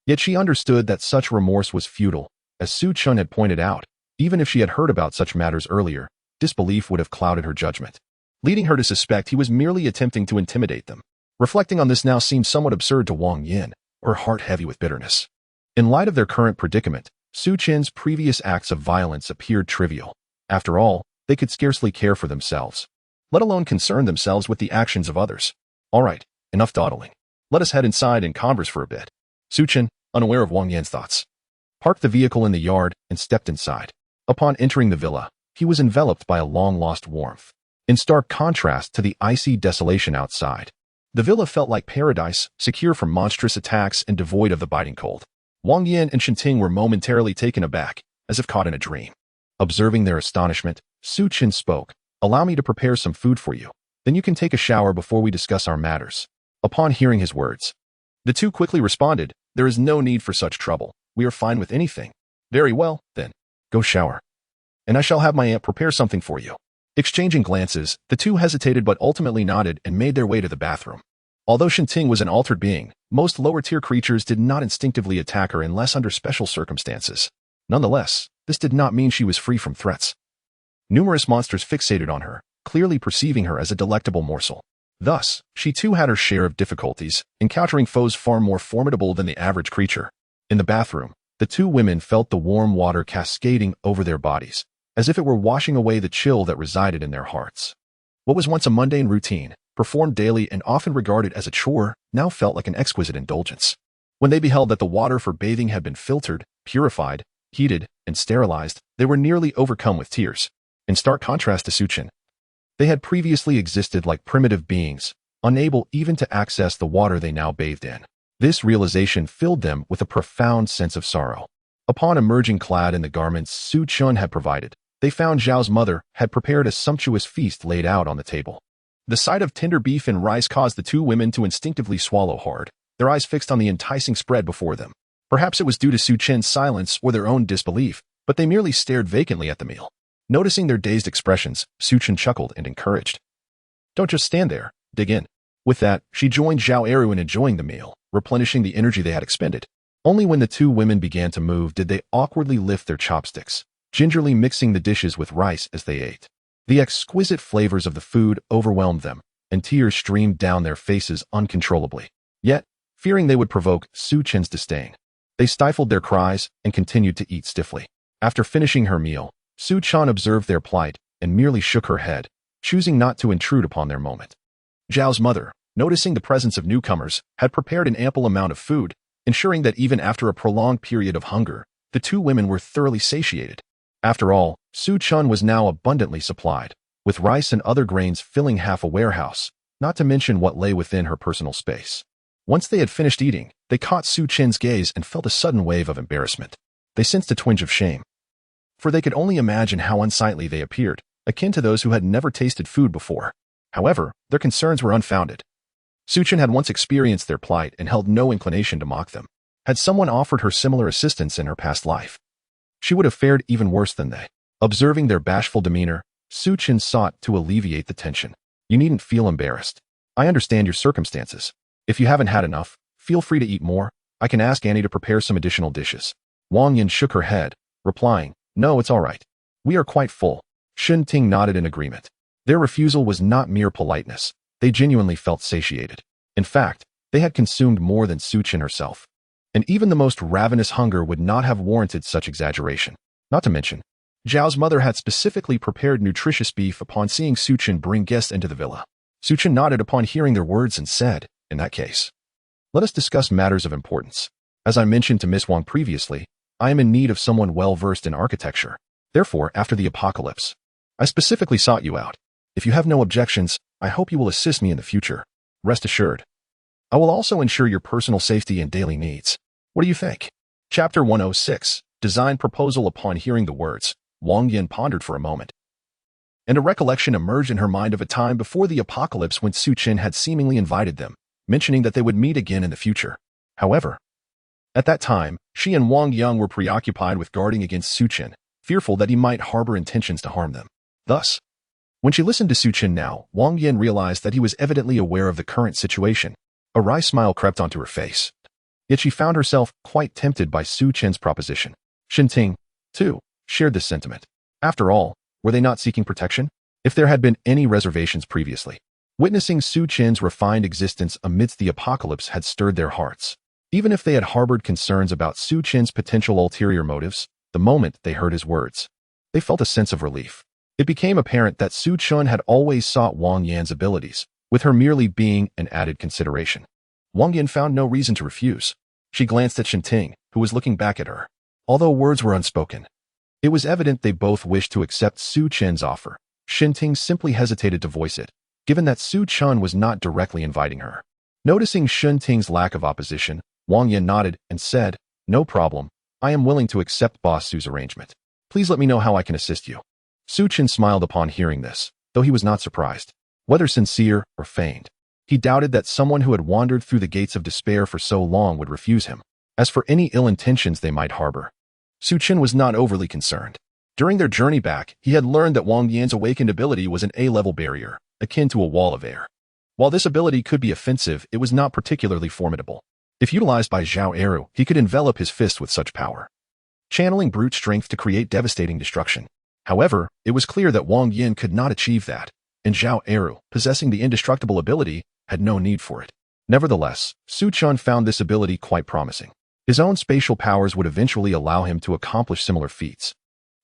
Yet she understood that such remorse was futile. As Su Chen had pointed out, even if she had heard about such matters earlier, disbelief would have clouded her judgment, leading her to suspect he was merely attempting to intimidate them. Reflecting on this now seemed somewhat absurd to Wang Yan, her heart heavy with bitterness. In light of their current predicament, Su Chen's previous acts of violence appeared trivial. After all, they could scarcely care for themselves, let alone concern themselves with the actions of others. All right, enough dawdling. Let us head inside and converse for a bit. Su Chen, unaware of Wang Yan's thoughts, parked the vehicle in the yard and stepped inside. Upon entering the villa, he was enveloped by a long-lost warmth, in stark contrast to the icy desolation outside. The villa felt like paradise, secure from monstrous attacks and devoid of the biting cold. Wang Yan and Shenting were momentarily taken aback, as if caught in a dream. Observing their astonishment, Su Chen spoke, "Allow me to prepare some food for you. Then you can take a shower before we discuss our matters." Upon hearing his words, the two quickly responded, "There is no need for such trouble. We are fine with anything." "Very well, then. Go shower. And I shall have my aunt prepare something for you." Exchanging glances, the two hesitated but ultimately nodded and made their way to the bathroom. Although Shenting was an altered being, most lower-tier creatures did not instinctively attack her unless under special circumstances. Nonetheless, this did not mean she was free from threats. Numerous monsters fixated on her, clearly perceiving her as a delectable morsel. Thus, she too had her share of difficulties, encountering foes far more formidable than the average creature. In the bathroom, the two women felt the warm water cascading over their bodies, as if it were washing away the chill that resided in their hearts. What was once a mundane routine, performed daily and often regarded as a chore, now felt like an exquisite indulgence. When they beheld that the water for bathing had been filtered, purified, heated, and sterilized, they were nearly overcome with tears. In stark contrast to Su Chen, they had previously existed like primitive beings, unable even to access the water they now bathed in. This realization filled them with a profound sense of sorrow. Upon emerging clad in the garments Su Chen had provided, they found Zhao's mother had prepared a sumptuous feast laid out on the table. The sight of tender beef and rice caused the two women to instinctively swallow hard, their eyes fixed on the enticing spread before them. Perhaps it was due to Su Chen's silence or their own disbelief, but they merely stared vacantly at the meal. Noticing their dazed expressions, Su Chen chuckled and encouraged, "Don't just stand there, dig in." With that, she joined Zhao Eru in enjoying the meal, replenishing the energy they had expended. Only when the two women began to move did they awkwardly lift their chopsticks, gingerly mixing the dishes with rice as they ate. The exquisite flavors of the food overwhelmed them, and tears streamed down their faces uncontrollably. Yet, fearing they would provoke Su Chen's disdain, they stifled their cries and continued to eat stiffly. After finishing her meal, Su Chen observed their plight and merely shook her head, choosing not to intrude upon their moment. Zhao's mother, noticing the presence of newcomers, had prepared an ample amount of food, ensuring that even after a prolonged period of hunger, the two women were thoroughly satiated. After all, Su Chen was now abundantly supplied, with rice and other grains filling half a warehouse, not to mention what lay within her personal space. Once they had finished eating, they caught Su Chen's gaze and felt a sudden wave of embarrassment. They sensed a twinge of shame, for they could only imagine how unsightly they appeared, akin to those who had never tasted food before. However, their concerns were unfounded. Su Chen had once experienced their plight and held no inclination to mock them. Had someone offered her similar assistance in her past life, she would have fared even worse than they. Observing their bashful demeanor, Su Chen sought to alleviate the tension. "You needn't feel embarrassed. I understand your circumstances. If you haven't had enough, feel free to eat more. I can ask Annie to prepare some additional dishes." Wang Yan shook her head, replying, "No, it's all right. We are quite full." Shen Ting nodded in agreement. Their refusal was not mere politeness. They genuinely felt satiated. In fact, they had consumed more than Su Chen herself. And even the most ravenous hunger would not have warranted such exaggeration. Not to mention, Zhao's mother had specifically prepared nutritious beef upon seeing Su Chen bring guests into the villa. Su Chen nodded upon hearing their words and said, "In that case, let us discuss matters of importance. As I mentioned to Miss Wang previously, I am in need of someone well-versed in architecture. Therefore, after the apocalypse, I specifically sought you out. If you have no objections, I hope you will assist me in the future. Rest assured, I will also ensure your personal safety and daily needs." What do you think? Chapter 106, Design Proposal. Upon hearing the words, Wang Yin pondered for a moment, and a recollection emerged in her mind of a time before the apocalypse when Su Chen had seemingly invited them, mentioning that they would meet again in the future. However, at that time, she and Wang Yang were preoccupied with guarding against Su Chen, fearful that he might harbor intentions to harm them. Thus, when she listened to Su Chen now, Wang Yin realized that he was evidently aware of the current situation. A wry smile crept onto her face. Yet she found herself quite tempted by Su Chen's proposition. Shen Ting, too, shared this sentiment. After all, were they not seeking protection? If there had been any reservations previously, witnessing Su Chen's refined existence amidst the apocalypse had stirred their hearts. Even if they had harbored concerns about Su Chen's potential ulterior motives, the moment they heard his words, they felt a sense of relief. It became apparent that Su Chen had always sought Wang Yan's abilities, with her merely being an added consideration. Wang Yan found no reason to refuse. She glanced at Shen Ting, who was looking back at her. Although words were unspoken, it was evident they both wished to accept Su Chen's offer. Shen Ting simply hesitated to voice it, given that Su Chen was not directly inviting her. Noticing Shen Ting's lack of opposition, Wang Yan nodded and said, "No problem. I am willing to accept Boss Su's arrangement. Please let me know how I can assist you." Su Chen smiled upon hearing this, though he was not surprised. Whether sincere or feigned, he doubted that someone who had wandered through the gates of despair for so long would refuse him. As for any ill intentions they might harbor, Su Chen was not overly concerned. During their journey back, he had learned that Wang Yan's awakened ability was an A-level barrier, akin to a wall of air. While this ability could be offensive, it was not particularly formidable. If utilized by Zhao Eru, he could envelop his fist with such power, channeling brute strength to create devastating destruction. However, it was clear that Wang Yin could not achieve that, and Zhao Eru, possessing the indestructible ability, had no need for it. Nevertheless, Su Chen found this ability quite promising. His own spatial powers would eventually allow him to accomplish similar feats,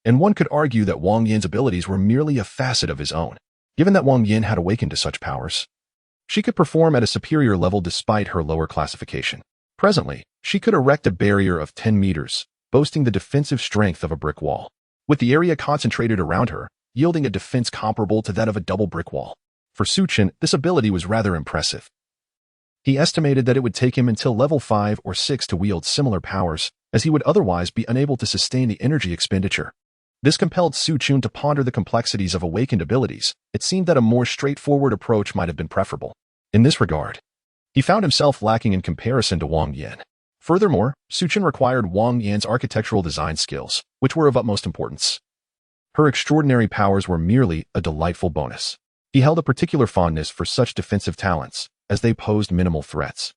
and one could argue that Wang Yin's abilities were merely a facet of his own. Given that Wang Yin had awakened to such powers, she could perform at a superior level despite her lower classification. Presently, she could erect a barrier of 10 meters, boasting the defensive strength of a brick wall, with the area concentrated around her, yielding a defense comparable to that of a double brick wall. For Su Chen, this ability was rather impressive. He estimated that it would take him until level 5 or 6 to wield similar powers, as he would otherwise be unable to sustain the energy expenditure. This compelled Su Chen to ponder the complexities of awakened abilities. It seemed that a more straightforward approach might have been preferable. In this regard, he found himself lacking in comparison to Wang Yan. Furthermore, Su Chen required Wang Yan's architectural design skills, which were of utmost importance. Her extraordinary powers were merely a delightful bonus. He held a particular fondness for such defensive talents, as they posed minimal threats,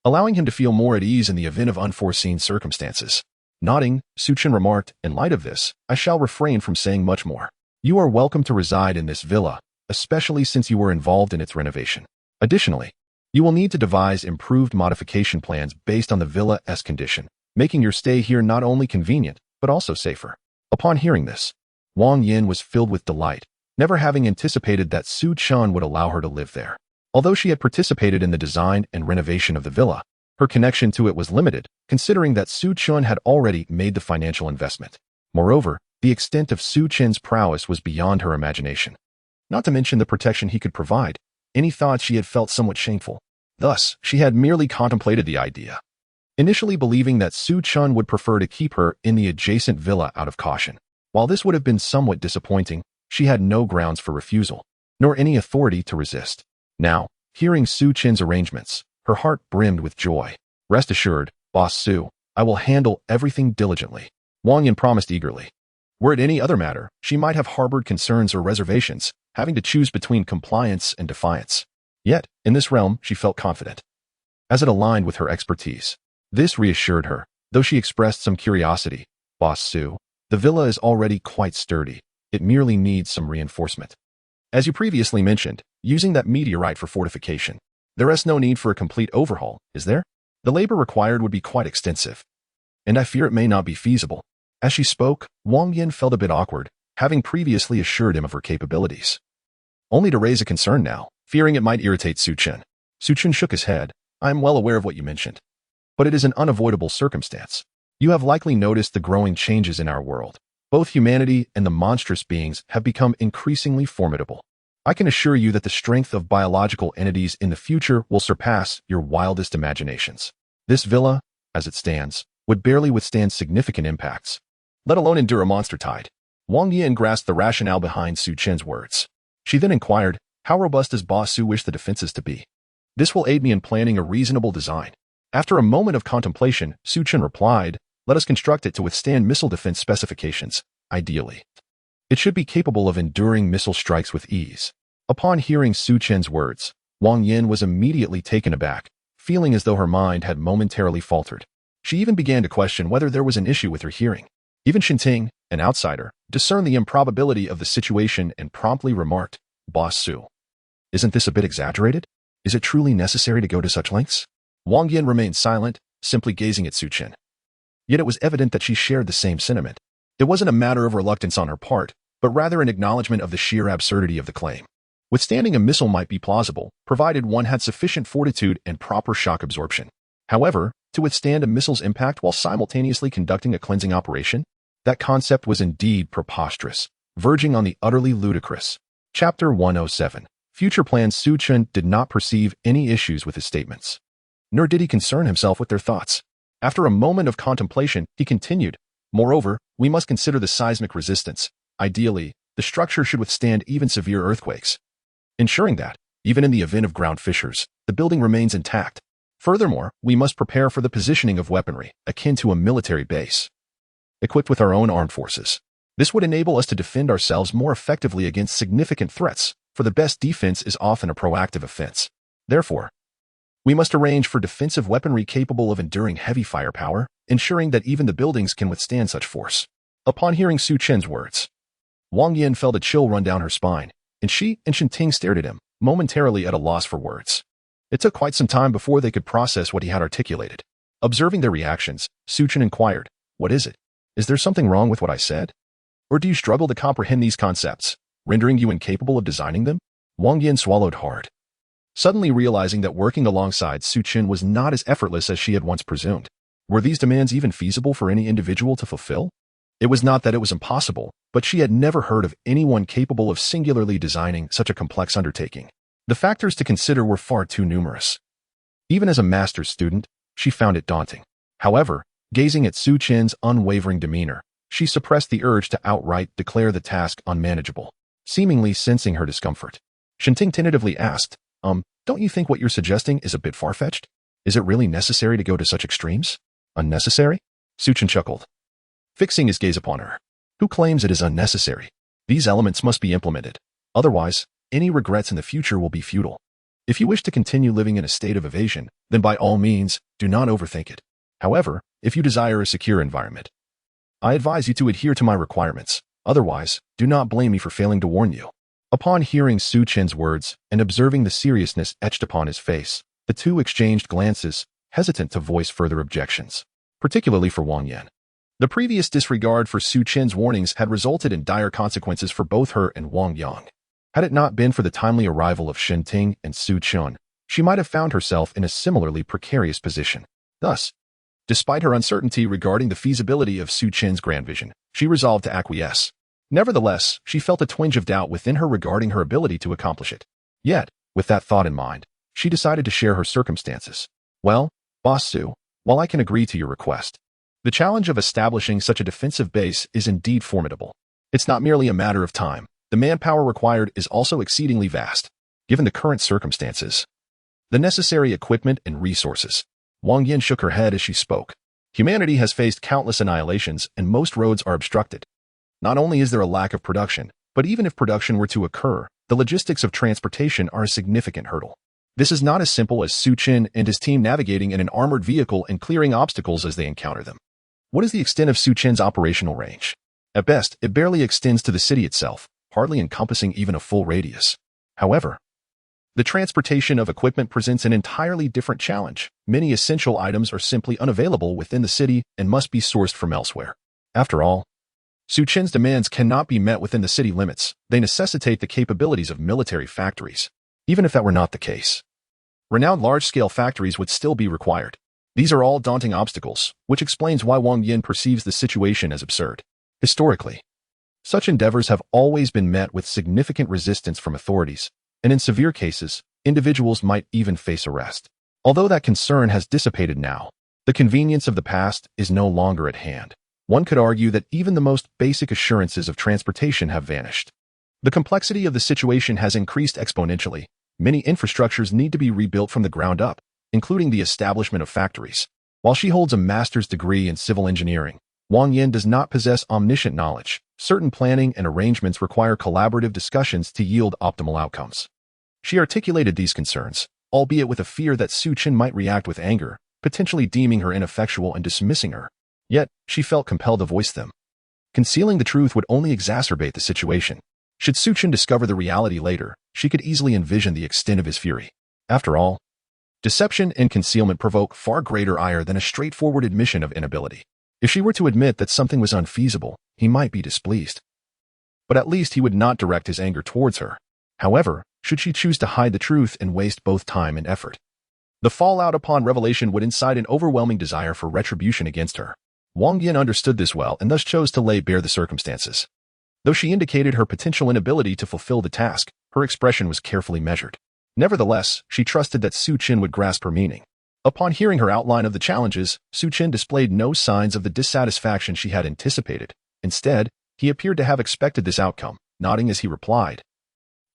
allowing him to feel more at ease in the event of unforeseen circumstances. Nodding, Su Chen remarked, "In light of this, I shall refrain from saying much more. You are welcome to reside in this villa, especially since you were involved in its renovation. Additionally, you will need to devise improved modification plans based on the villa's condition, making your stay here not only convenient, but also safer." Upon hearing this, Wang Yin was filled with delight, never having anticipated that Su Chen would allow her to live there. Although she had participated in the design and renovation of the villa, her connection to it was limited, considering that Su Chen had already made the financial investment. Moreover, the extent of Su Chen's prowess was beyond her imagination. Not to mention the protection he could provide, any thought she had felt somewhat shameful. Thus, she had merely contemplated the idea, initially believing that Su Chen would prefer to keep her in the adjacent villa out of caution. While this would have been somewhat disappointing, she had no grounds for refusal, nor any authority to resist. Now, hearing Su Chen's arrangements, her heart brimmed with joy. "Rest assured, Boss Su, I will handle everything diligently," Wang Yin promised eagerly. Were it any other matter, she might have harbored concerns or reservations, having to choose between compliance and defiance. Yet, in this realm, she felt confident, as it aligned with her expertise. This reassured her, though she expressed some curiosity. "Boss Su, the villa is already quite sturdy. It merely needs some reinforcement. As you previously mentioned, using that meteorite for fortification, there is no need for a complete overhaul, is there? The labor required would be quite extensive, and I fear it may not be feasible." As she spoke, Wang Yin felt a bit awkward, having previously assured him of her capabilities, only to raise a concern now, fearing it might irritate Su Chen. Su Chen shook his head. "I am well aware of what you mentioned, but it is an unavoidable circumstance. You have likely noticed the growing changes in our world. Both humanity and the monstrous beings have become increasingly formidable. I can assure you that the strength of biological entities in the future will surpass your wildest imaginations. This villa, as it stands, would barely withstand significant impacts, let alone endure a monster tide. Wang Yan grasped the rationale behind Su Chen's words. She then inquired, how robust does Boss Su wish the defenses to be? This will aid me in planning a reasonable design. After a moment of contemplation, Su Chen replied, let us construct it to withstand missile defense specifications, ideally. It should be capable of enduring missile strikes with ease. Upon hearing Su Chen's words, Wang Yan was immediately taken aback, feeling as though her mind had momentarily faltered. She even began to question whether there was an issue with her hearing. Even Shinting, an outsider, discerned the improbability of the situation and promptly remarked, Boss Su, isn't this a bit exaggerated? Is it truly necessary to go to such lengths? Wang Yan remained silent, simply gazing at Su Chen. Yet it was evident that she shared the same sentiment. It wasn't a matter of reluctance on her part, but rather an acknowledgement of the sheer absurdity of the claim. Withstanding a missile might be plausible, provided one had sufficient fortitude and proper shock absorption. However, to withstand a missile's impact while simultaneously conducting a cleansing operation? That concept was indeed preposterous, verging on the utterly ludicrous. Chapter 107. Future plans. Su Chen did not perceive any issues with his statements, nor did he concern himself with their thoughts. After a moment of contemplation, he continued, moreover, we must consider the seismic resistance. Ideally, the structure should withstand even severe earthquakes, ensuring that, even in the event of ground fissures, the building remains intact. Furthermore, we must prepare for the positioning of weaponry, akin to a military base, equipped with our own armed forces. This would enable us to defend ourselves more effectively against significant threats, for the best defense is often a proactive offense. Therefore, we must arrange for defensive weaponry capable of enduring heavy firepower, ensuring that even the buildings can withstand such force. Upon hearing Su Chen's words, Wang Yan felt a chill run down her spine, and she and Shinting stared at him, momentarily at a loss for words. It took quite some time before they could process what he had articulated. Observing their reactions, Su Chen inquired, what is it? Is there something wrong with what I said? Or do you struggle to comprehend these concepts, rendering you incapable of designing them? Wang Yan swallowed hard, suddenly realizing that working alongside Su Chen was not as effortless as she had once presumed. Were these demands even feasible for any individual to fulfill? It was not that it was impossible, but she had never heard of anyone capable of singularly designing such a complex undertaking. The factors to consider were far too numerous. Even as a master's student, she found it daunting. However, gazing at Su Chen's unwavering demeanor, she suppressed the urge to outright declare the task unmanageable, seemingly sensing her discomfort. Shinting tentatively asked, don't you think what you're suggesting is a bit far-fetched? Is it really necessary to go to such extremes? Unnecessary? Su Chen chuckled, fixing his gaze upon her. Who claims it is unnecessary? These elements must be implemented. Otherwise, any regrets in the future will be futile. If you wish to continue living in a state of evasion, then by all means, do not overthink it. However, if you desire a secure environment, I advise you to adhere to my requirements. Otherwise, do not blame me for failing to warn you. Upon hearing Su Chen's words and observing the seriousness etched upon his face, the two exchanged glances, hesitant to voice further objections, particularly for Wang Yan. The previous disregard for Su Chen's warnings had resulted in dire consequences for both her and Wang Yang. Had it not been for the timely arrival of Shinting and Su Chen, she might have found herself in a similarly precarious position. Thus, despite her uncertainty regarding the feasibility of Su Chen's grand vision, she resolved to acquiesce. Nevertheless, she felt a twinge of doubt within her regarding her ability to accomplish it. Yet, with that thought in mind, she decided to share her circumstances. Well, Boss Su, while I can agree to your request, the challenge of establishing such a defensive base is indeed formidable. It's not merely a matter of time. The manpower required is also exceedingly vast. Given the current circumstances, the necessary equipment and resources. Wang Yan shook her head as she spoke. Humanity has faced countless annihilations and most roads are obstructed. Not only is there a lack of production, but even if production were to occur, the logistics of transportation are a significant hurdle. This is not as simple as Su Chen and his team navigating in an armored vehicle and clearing obstacles as they encounter them. What is the extent of Su Chen's operational range? At best, it barely extends to the city itself, hardly encompassing even a full radius. However, the transportation of equipment presents an entirely different challenge. Many essential items are simply unavailable within the city and must be sourced from elsewhere. After all, Su Chen's demands cannot be met within the city limits. They necessitate the capabilities of military factories. Even if that were not the case, renowned large-scale factories would still be required. These are all daunting obstacles, which explains why Wang Yan perceives the situation as absurd. Historically, such endeavors have always been met with significant resistance from authorities, and in severe cases, individuals might even face arrest. Although that concern has dissipated now, The convenience of the past is no longer at hand. One could argue that even the most basic assurances of transportation have vanished. The complexity of the situation has increased exponentially. Many infrastructures need to be rebuilt from the ground up, including the establishment of factories. While she holds a master's degree in civil engineering, Wang Yin does not possess omniscient knowledge. Certain planning and arrangements require collaborative discussions to yield optimal outcomes. She articulated these concerns, albeit with a fear that Su Chen might react with anger, potentially deeming her ineffectual and dismissing her. Yet, she felt compelled to voice them. Concealing the truth would only exacerbate the situation. Should Su Chen discover the reality later, she could easily envision the extent of his fury. After all, deception and concealment provoke far greater ire than a straightforward admission of inability. If she were to admit that something was unfeasible, he might be displeased. But at least he would not direct his anger towards her. However, should she choose to hide the truth and waste both time and effort, the fallout upon revelation would incite an overwhelming desire for retribution against her. Wang Yin understood this well and thus chose to lay bare the circumstances. Though she indicated her potential inability to fulfill the task, her expression was carefully measured. Nevertheless, she trusted that Su Chen would grasp her meaning. Upon hearing her outline of the challenges, Su Chen displayed no signs of the dissatisfaction she had anticipated. Instead, he appeared to have expected this outcome, nodding as he replied,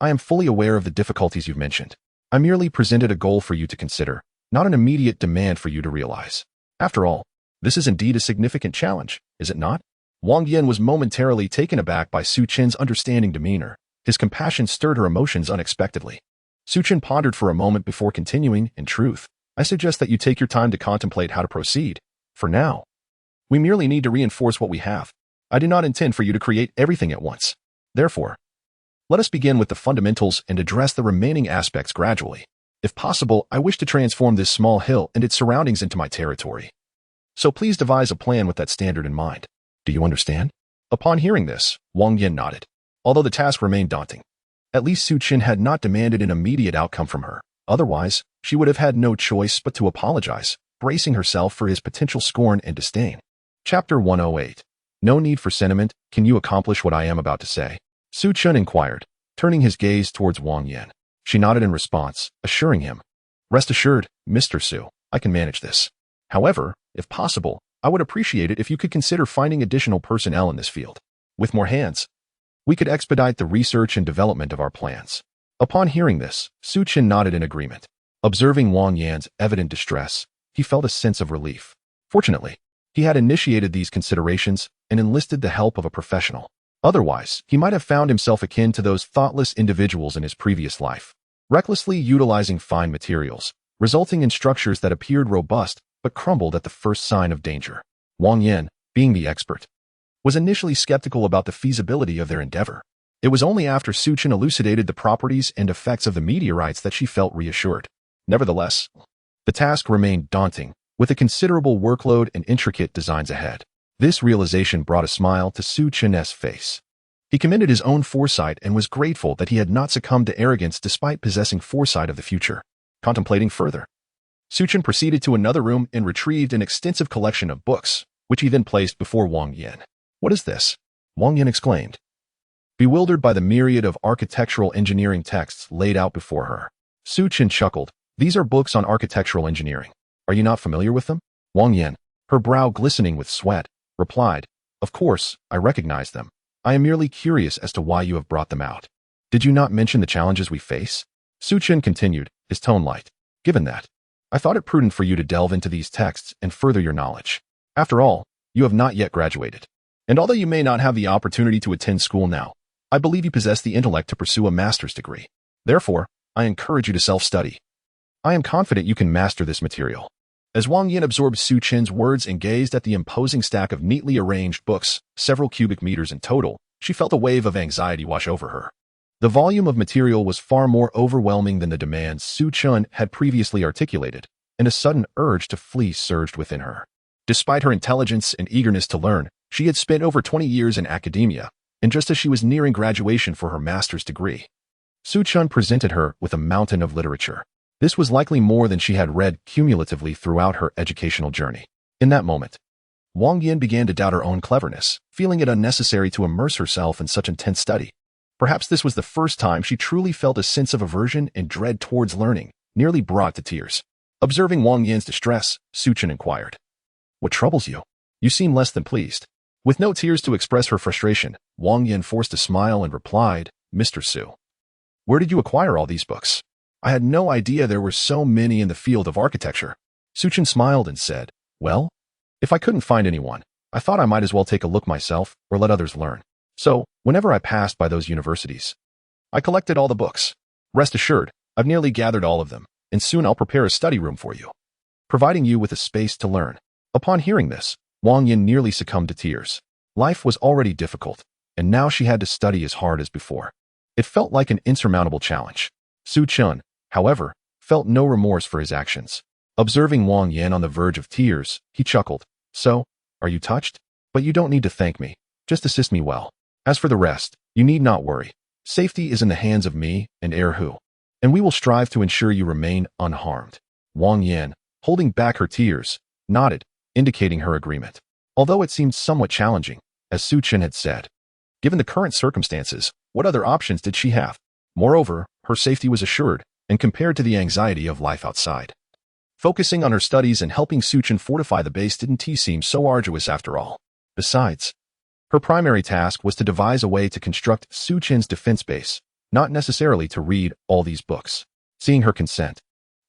"I am fully aware of the difficulties you've mentioned. I merely presented a goal for you to consider, not an immediate demand for you to realize. After all, this is indeed a significant challenge, is it not?" Wang Yin was momentarily taken aback by Su Chen's understanding demeanor. His compassion stirred her emotions unexpectedly. Su Chen pondered for a moment before continuing, "In truth, I suggest that you take your time to contemplate how to proceed. For now, we merely need to reinforce what we have. I do not intend for you to create everything at once. Therefore, let us begin with the fundamentals and address the remaining aspects gradually. If possible, I wish to transform this small hill and its surroundings into my territory. So please devise a plan with that standard in mind. Do you understand?" Upon hearing this, Wang Yin nodded. Although the task remained daunting, at least Su Chen had not demanded an immediate outcome from her. Otherwise, she would have had no choice but to apologize, bracing herself for his potential scorn and disdain. Chapter 108. No need for sentiment. Can you accomplish what I am about to say? Su Chen inquired, turning his gaze towards Wang Yin. She nodded in response, assuring him, "Rest assured, Mr. Su, I can manage this. However, if possible, I would appreciate it if you could consider finding additional personnel in this field. With more hands, we could expedite the research and development of our plans." Upon hearing this, Su Chen nodded in agreement. Observing Wang Yan's evident distress, he felt a sense of relief. Fortunately, he had initiated these considerations and enlisted the help of a professional. Otherwise, he might have found himself akin to those thoughtless individuals in his previous life, recklessly utilizing fine materials, resulting in structures that appeared robust but crumbled at the first sign of danger. Wang Yin, being the expert, was initially skeptical about the feasibility of their endeavor. It was only after Su Chen elucidated the properties and effects of the meteorites that she felt reassured. Nevertheless, the task remained daunting, with a considerable workload and intricate designs ahead. This realization brought a smile to Su Chen's face. He commended his own foresight and was grateful that he had not succumbed to arrogance despite possessing foresight of the future. Contemplating further, Su Chen proceeded to another room and retrieved an extensive collection of books, which he then placed before Wang Yin. "What is this?" Wang Yin exclaimed, bewildered by the myriad of architectural engineering texts laid out before her. Su Chen chuckled. "These are books on architectural engineering. Are you not familiar with them?" Wang Yin, her brow glistening with sweat, replied, "Of course, I recognize them. I am merely curious as to why you have brought them out. Did you not mention the challenges we face?" Su Chen continued, his tone light. "Given that, I thought it prudent for you to delve into these texts and further your knowledge. After all, you have not yet graduated. And although you may not have the opportunity to attend school now, I believe you possess the intellect to pursue a master's degree. Therefore, I encourage you to self-study. I am confident you can master this material." As Wang Yin absorbed Su Chen's words and gazed at the imposing stack of neatly arranged books, several cubic meters in total, she felt a wave of anxiety wash over her. The volume of material was far more overwhelming than the demands Su Chen had previously articulated, and a sudden urge to flee surged within her. Despite her intelligence and eagerness to learn, she had spent over 20 years in academia, and just as she was nearing graduation for her master's degree, Su Chen presented her with a mountain of literature. This was likely more than she had read cumulatively throughout her educational journey. In that moment, Wang Yin began to doubt her own cleverness, feeling it unnecessary to immerse herself in such intense study. Perhaps this was the first time she truly felt a sense of aversion and dread towards learning, nearly brought to tears. Observing Wang Yan's distress, Su Chen inquired, "What troubles you? You seem less than pleased." With no tears to express her frustration, Wang Yan forced a smile and replied, "Mr. Su, where did you acquire all these books? I had no idea there were so many in the field of architecture." Su Chen smiled and said, "Well, if I couldn't find anyone, I thought I might as well take a look myself or let others learn. So, whenever I passed by those universities, I collected all the books. Rest assured, I've nearly gathered all of them, and soon I'll prepare a study room for you, providing you with a space to learn." Upon hearing this, Wang Yan nearly succumbed to tears. Life was already difficult, and now she had to study as hard as before. It felt like an insurmountable challenge. Su Chen, however, felt no remorse for his actions. Observing Wang Yan on the verge of tears, he chuckled, "So, are you touched? But you don't need to thank me. Just assist me well. As for the rest, you need not worry. Safety is in the hands of me and Erhu, and we will strive to ensure you remain unharmed." Wang Yan, holding back her tears, nodded, indicating her agreement. Although it seemed somewhat challenging, as Su Chen had said, given the current circumstances, what other options did she have? Moreover, her safety was assured, and compared to the anxiety of life outside, focusing on her studies and helping Su Chen fortify the base didn't seem so arduous after all. Besides, her primary task was to devise a way to construct Su Chen's defense base, not necessarily to read all these books. Seeing her consent,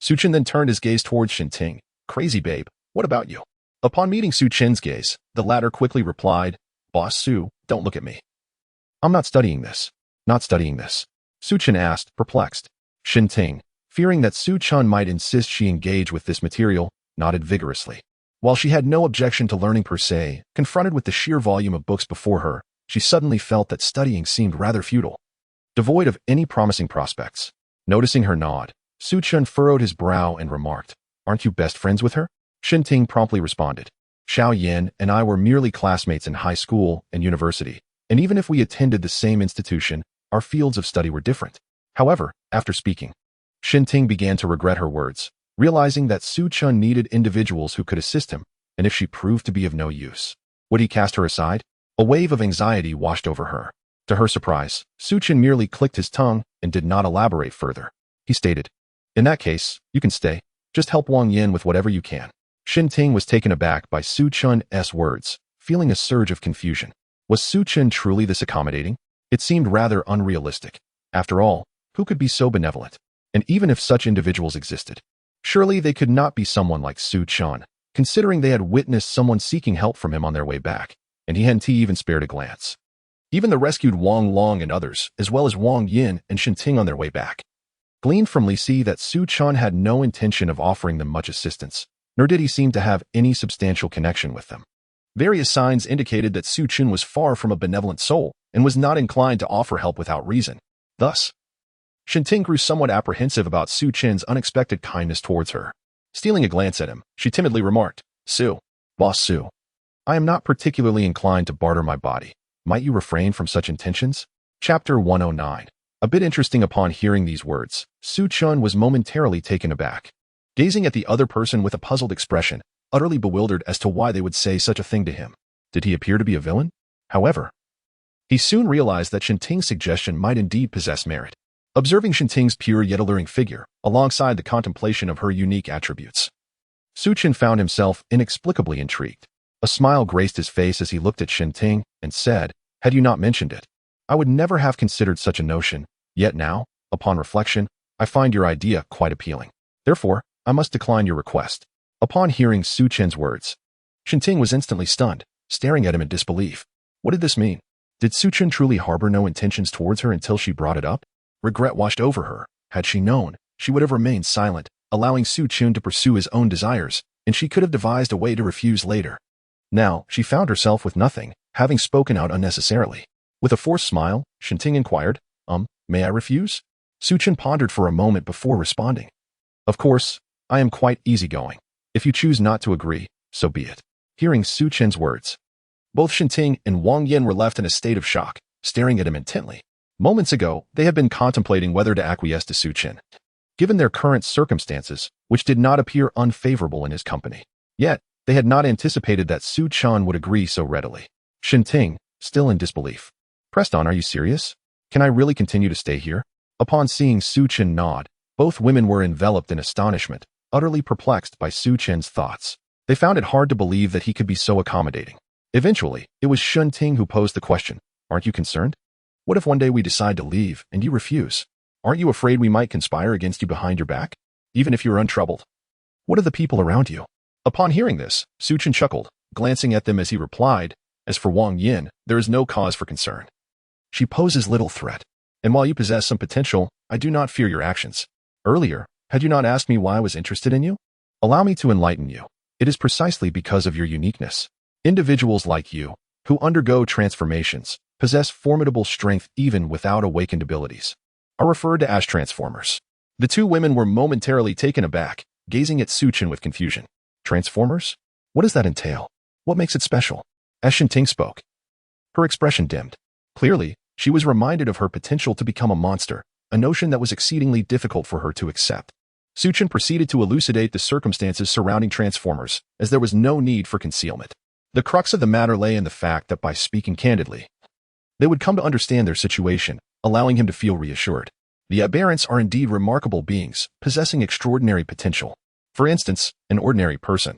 Su Chen then turned his gaze towards Shinting. "Crazy babe, what about you?" Upon meeting Su Chen's gaze, the latter quickly replied, "Boss Su, don't look at me. I'm not studying this." "Not studying this?" Su Chen asked, perplexed. Shinting, fearing that Su Chen might insist she engage with this material, nodded vigorously. While she had no objection to learning per se, confronted with the sheer volume of books before her, she suddenly felt that studying seemed rather futile, devoid of any promising prospects. Noticing her nod, Su Chen furrowed his brow and remarked, "Aren't you best friends with her?" Shinting promptly responded, "Xiao Yan and I were merely classmates in high school and university, and even if we attended the same institution, our fields of study were different." However, after speaking, Shinting began to regret her words, realizing that Su Chen needed individuals who could assist him, and if she proved to be of no use, would he cast her aside? A wave of anxiety washed over her. To her surprise, Su Chen merely clicked his tongue and did not elaborate further. He stated, "In that case, you can stay. Just help Wang Yan with whatever you can." Shinting was taken aback by Su Chen's words, feeling a surge of confusion. Was Su Chen truly this accommodating? It seemed rather unrealistic. After all, who could be so benevolent? And even if such individuals existed, surely they could not be someone like Su Chen, considering they had witnessed someone seeking help from him on their way back, and he hadn't even spared a glance. Even the rescued Wang Long and others, as well as Wang Yin and Shinting on their way back, gleaned from Li Si that Su Chen had no intention of offering them much assistance, nor did he seem to have any substantial connection with them. Various signs indicated that Su Chen was far from a benevolent soul and was not inclined to offer help without reason. Thus, Shinting grew somewhat apprehensive about Su Chen's unexpected kindness towards her. Stealing a glance at him, she timidly remarked, "Su, Boss Su, I am not particularly inclined to barter my body. Might you refrain from such intentions?" Chapter 109. A bit interesting. Upon hearing these words, Su Chen was momentarily taken aback, gazing at the other person with a puzzled expression, utterly bewildered as to why they would say such a thing to him. Did he appear to be a villain? However, he soon realized that Shinting's suggestion might indeed possess merit. Observing Shinting's pure yet alluring figure, alongside the contemplation of her unique attributes, Su Chen found himself inexplicably intrigued. A smile graced his face as he looked at Shinting and said, "Had you not mentioned it, I would never have considered such a notion, yet now, upon reflection, I find your idea quite appealing. Therefore, I must decline your request." Upon hearing Su Chen's words, Shinting was instantly stunned, staring at him in disbelief. What did this mean? Did Su Chen truly harbor no intentions towards her until she brought it up? Regret washed over her. Had she known, she would have remained silent, allowing Su Chen to pursue his own desires, and she could have devised a way to refuse later. Now, she found herself with nothing, having spoken out unnecessarily. With a forced smile, Shinting inquired, May I refuse?" Su Chen pondered for a moment before responding. "Of course, I am quite easygoing. If you choose not to agree, so be it." Hearing Su Chen's words, both Shinting and Wang Yin were left in a state of shock, staring at him intently. Moments ago, they had been contemplating whether to acquiesce to Su Chen, given their current circumstances, which did not appear unfavorable in his company. Yet, they had not anticipated that Su Chen would agree so readily. Shinting, still in disbelief, pressed on, "Are you serious? Can I really continue to stay here?" Upon seeing Su Chen nod, both women were enveloped in astonishment, utterly perplexed by Su Chen's thoughts. They found it hard to believe that he could be so accommodating. Eventually, it was Sun Ting who posed the question, "Aren't you concerned? What if one day we decide to leave and you refuse? Aren't you afraid we might conspire against you behind your back, even if you're untroubled? What of the people around you?" Upon hearing this, Su Chen chuckled, glancing at them as he replied, "As for Wang Yin, there is no cause for concern. She poses little threat, and while you possess some potential, I do not fear your actions. Earlier, had you not asked me why I was interested in you? Allow me to enlighten you. It is precisely because of your uniqueness. Individuals like you, who undergo transformations, possess formidable strength even without awakened abilities, are referred to as transformers." The two women were momentarily taken aback, gazing at Su Chen with confusion. Transformers? What does that entail? What makes it special? As Shen Ting spoke, her expression dimmed. Clearly, she was reminded of her potential to become a monster, a notion that was exceedingly difficult for her to accept. Su Chen proceeded to elucidate the circumstances surrounding Transformers, as there was no need for concealment. The crux of the matter lay in the fact that by speaking candidly, they would come to understand their situation, allowing him to feel reassured. The aberrants are indeed remarkable beings, possessing extraordinary potential. For instance, an ordinary person,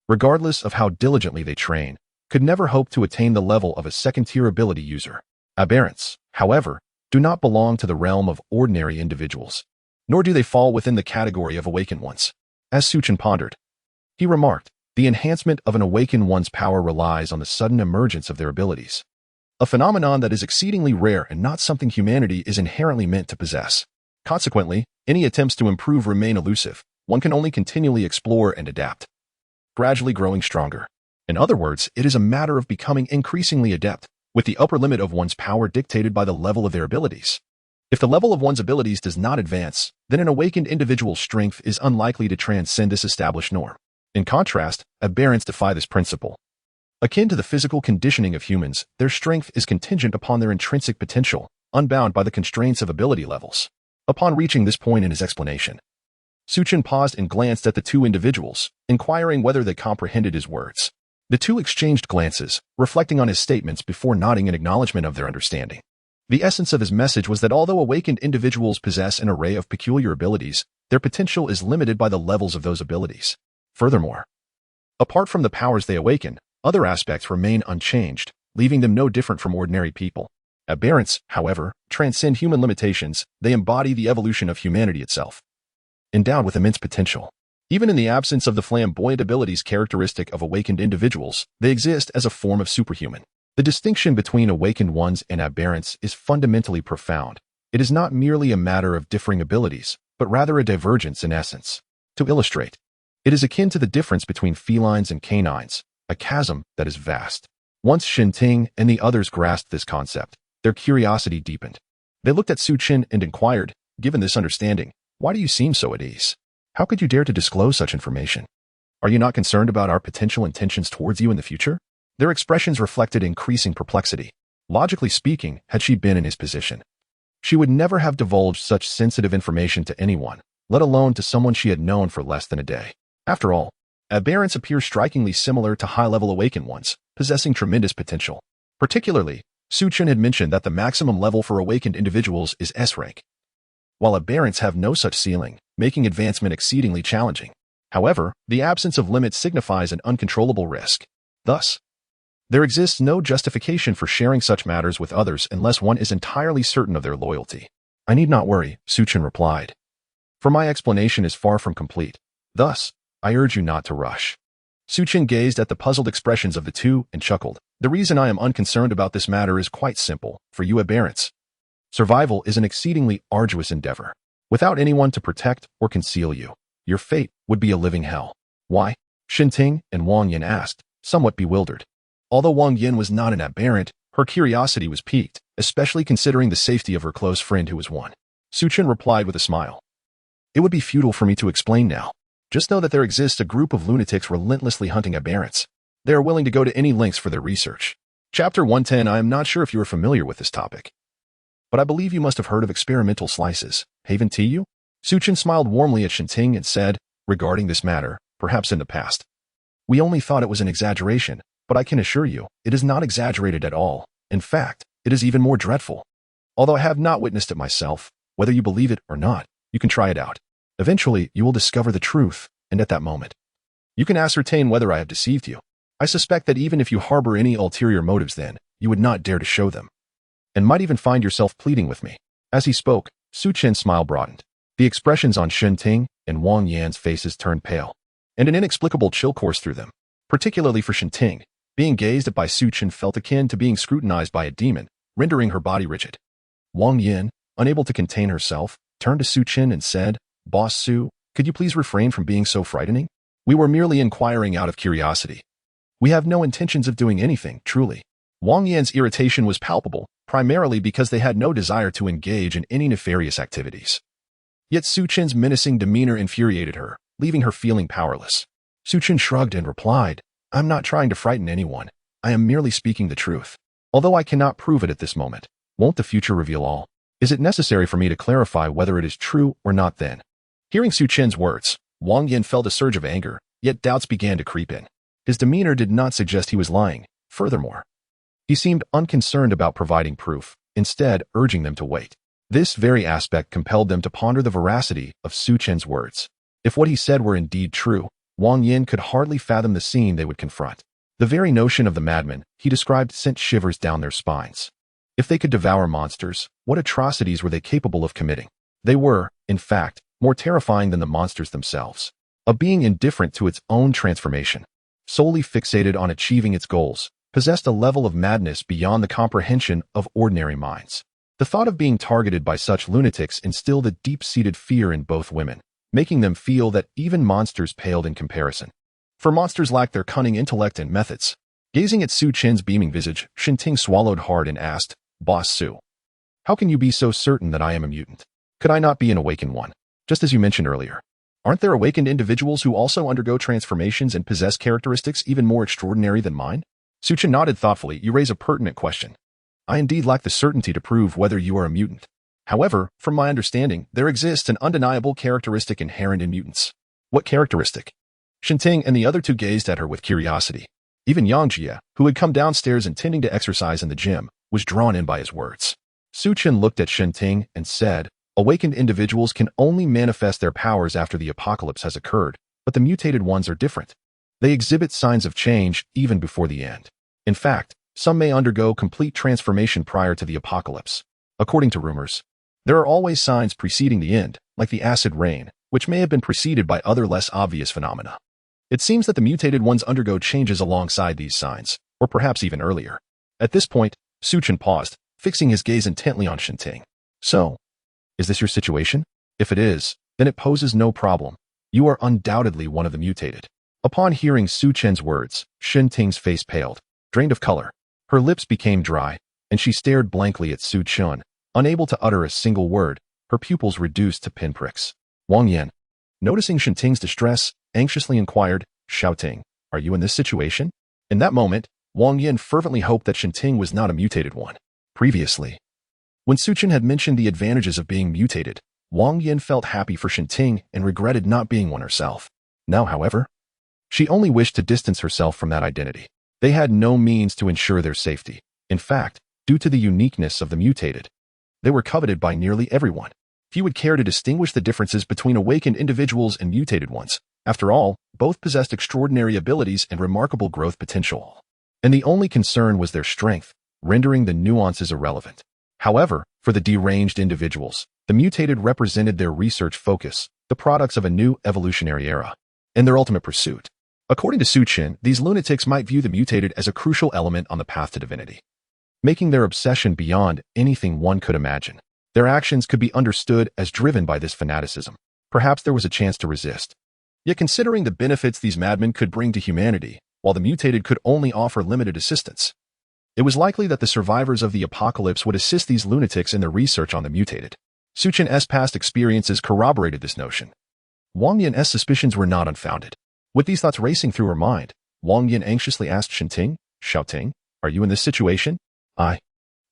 regardless of how diligently they train, could never hope to attain the level of a second-tier ability user. Aberrants, however, do not belong to the realm of ordinary individuals, nor do they fall within the category of awakened ones. As Su Chen pondered, he remarked, the enhancement of an awakened one's power relies on the sudden emergence of their abilities, a phenomenon that is exceedingly rare and not something humanity is inherently meant to possess. Consequently, any attempts to improve remain elusive. One can only continually explore and adapt, gradually growing stronger. In other words, it is a matter of becoming increasingly adept, with the upper limit of one's power dictated by the level of their abilities. If the level of one's abilities does not advance, then an awakened individual's strength is unlikely to transcend this established norm. In contrast, aberrants defy this principle. Akin to the physical conditioning of humans, their strength is contingent upon their intrinsic potential, unbound by the constraints of ability levels. Upon reaching this point in his explanation, Su Chen paused and glanced at the two individuals, inquiring whether they comprehended his words. The two exchanged glances, reflecting on his statements before nodding in acknowledgement of their understanding. The essence of his message was that although awakened individuals possess an array of peculiar abilities, their potential is limited by the levels of those abilities. Furthermore, apart from the powers they awaken, other aspects remain unchanged, leaving them no different from ordinary people. Aberrants, however, transcend human limitations. They embody the evolution of humanity itself, endowed with immense potential. Even in the absence of the flamboyant abilities characteristic of awakened individuals, they exist as a form of superhuman. The distinction between awakened ones and aberrants is fundamentally profound. It is not merely a matter of differing abilities, but rather a divergence in essence. To illustrate, it is akin to the difference between felines and canines, a chasm that is vast. Once Shen Ting and the others grasped this concept, their curiosity deepened. They looked at Su Chen and inquired, given this understanding, "Why do you seem so at ease? How could you dare to disclose such information? Are you not concerned about our potential intentions towards you in the future?" Their expressions reflected increasing perplexity. Logically speaking, had she been in his position, she would never have divulged such sensitive information to anyone, let alone to someone she had known for less than a day. After all, aberrants appear strikingly similar to high-level awakened ones, possessing tremendous potential. Particularly, Su Chen had mentioned that the maximum level for awakened individuals is S rank, while aberrants have no such ceiling, making advancement exceedingly challenging. However, the absence of limits signifies an uncontrollable risk. Thus, there exists no justification for sharing such matters with others unless one is entirely certain of their loyalty. "I need not worry," Su Chen replied, "for my explanation is far from complete. Thus, I urge you not to rush." Su Chen gazed at the puzzled expressions of the two and chuckled. "The reason I am unconcerned about this matter is quite simple. For you aberrants, survival is an exceedingly arduous endeavor. Without anyone to protect or conceal you, your fate would be a living hell." "Why?" Shen Ting and Wang Yin asked, somewhat bewildered. Although Wang Yin was not an aberrant, her curiosity was piqued, especially considering the safety of her close friend who was one. Su Chen replied with a smile, "It would be futile for me to explain now. Just know that there exists a group of lunatics relentlessly hunting aberrants. They are willing to go to any lengths for their research." Chapter 110. I am not sure if you are familiar with this topic, but I believe you must have heard of experimental slices. Haven't you? Su Chen smiled warmly at Shen Ting and said, "Regarding this matter, perhaps in the past, we only thought it was an exaggeration, but I can assure you, it is not exaggerated at all. In fact, it is even more dreadful. Although I have not witnessed it myself, whether you believe it or not, you can try it out. Eventually, you will discover the truth, and at that moment, you can ascertain whether I have deceived you. I suspect that even if you harbor any ulterior motives then, you would not dare to show them, and might even find yourself pleading with me." As he spoke, Su Chen's smile broadened. The expressions on Shen Ting and Wang Yan's faces turned pale, and an inexplicable chill coursed through them. Particularly for Shen Ting, being gazed at by Su Chen felt akin to being scrutinized by a demon, rendering her body rigid. Wang Yan, unable to contain herself, turned to Su Chen and said, "Boss Su, could you please refrain from being so frightening? We were merely inquiring out of curiosity. We have no intentions of doing anything, truly." Wang Yan's irritation was palpable, primarily because they had no desire to engage in any nefarious activities. Yet Su Chen's menacing demeanor infuriated her, leaving her feeling powerless. Su Chen shrugged and replied, "I'm not trying to frighten anyone. I am merely speaking the truth. Although I cannot prove it at this moment, won't the future reveal all? Is it necessary for me to clarify whether it is true or not then?" Hearing Su Chen's words, Wang Yan felt a surge of anger, yet doubts began to creep in. His demeanor did not suggest he was lying. Furthermore, he seemed unconcerned about providing proof, instead urging them to wait. This very aspect compelled them to ponder the veracity of Su Chen's words. If what he said were indeed true, Wang Yan could hardly fathom the scene they would confront. The very notion of the madmen he described sent shivers down their spines. If they could devour monsters, what atrocities were they capable of committing? They were, in fact, more terrifying than the monsters themselves. A being indifferent to its own transformation, solely fixated on achieving its goals, possessed a level of madness beyond the comprehension of ordinary minds. The thought of being targeted by such lunatics instilled a deep-seated fear in both women, making them feel that even monsters paled in comparison. For monsters lacked their cunning intellect and methods. Gazing at Su Chen's beaming visage, Shen Ting swallowed hard and asked, "Boss Su, how can you be so certain that I am a mutant? Could I not be an awakened one? Just as you mentioned earlier, aren't there awakened individuals who also undergo transformations and possess characteristics even more extraordinary than mine?" Su Chen nodded thoughtfully. "You raise a pertinent question. I indeed lack the certainty to prove whether you are a mutant. However, from my understanding, there exists an undeniable characteristic inherent in mutants." "What characteristic?" Shen Ting and the other two gazed at her with curiosity. Even Yang Jie, who had come downstairs intending to exercise in the gym, was drawn in by his words. Su Chen looked at Shen Ting and said, "Awakened individuals can only manifest their powers after the apocalypse has occurred, but the mutated ones are different. They exhibit signs of change even before the end. In fact, some may undergo complete transformation prior to the apocalypse. According to rumors, there are always signs preceding the end, like the acid rain, which may have been preceded by other less obvious phenomena. It seems that the mutated ones undergo changes alongside these signs, or perhaps even earlier." At this point, Su Chen paused, fixing his gaze intently on Shen Ting. "So, is this your situation? If it is, then it poses no problem. You are undoubtedly one of the mutated." Upon hearing Su Chen's words, Shen Ting's face paled, drained of color. Her lips became dry, and she stared blankly at Su Chen, unable to utter a single word, her pupils reduced to pinpricks. Wang Yan, noticing Shen Ting's distress, anxiously inquired, shouting, "Are you in this situation?" In that moment, Wang Yan fervently hoped that Shen Ting was not a mutated one. Previously, when Su Chen had mentioned the advantages of being mutated, Wang Yan felt happy for Shen Ting and regretted not being one herself. Now, however, she only wished to distance herself from that identity. They had no means to ensure their safety. In fact, due to the uniqueness of the mutated, they were coveted by nearly everyone. Few would care to distinguish the differences between awakened individuals and mutated ones. After all, both possessed extraordinary abilities and remarkable growth potential. And the only concern was their strength, rendering the nuances irrelevant. However, for the deranged individuals, the mutated represented their research focus, the products of a new evolutionary era, and their ultimate pursuit. According to Su Chen, these lunatics might view the mutated as a crucial element on the path to divinity, making their obsession beyond anything one could imagine. Their actions could be understood as driven by this fanaticism. Perhaps there was a chance to resist. Yet considering the benefits these madmen could bring to humanity, while the mutated could only offer limited assistance, it was likely that the survivors of the apocalypse would assist these lunatics in their research on the mutated. Su Chen's past experiences corroborated this notion. Wang Yan's suspicions were not unfounded. With these thoughts racing through her mind, Wang Yan anxiously asked Shen Ting, "Xiaoting, are you in this situation?" I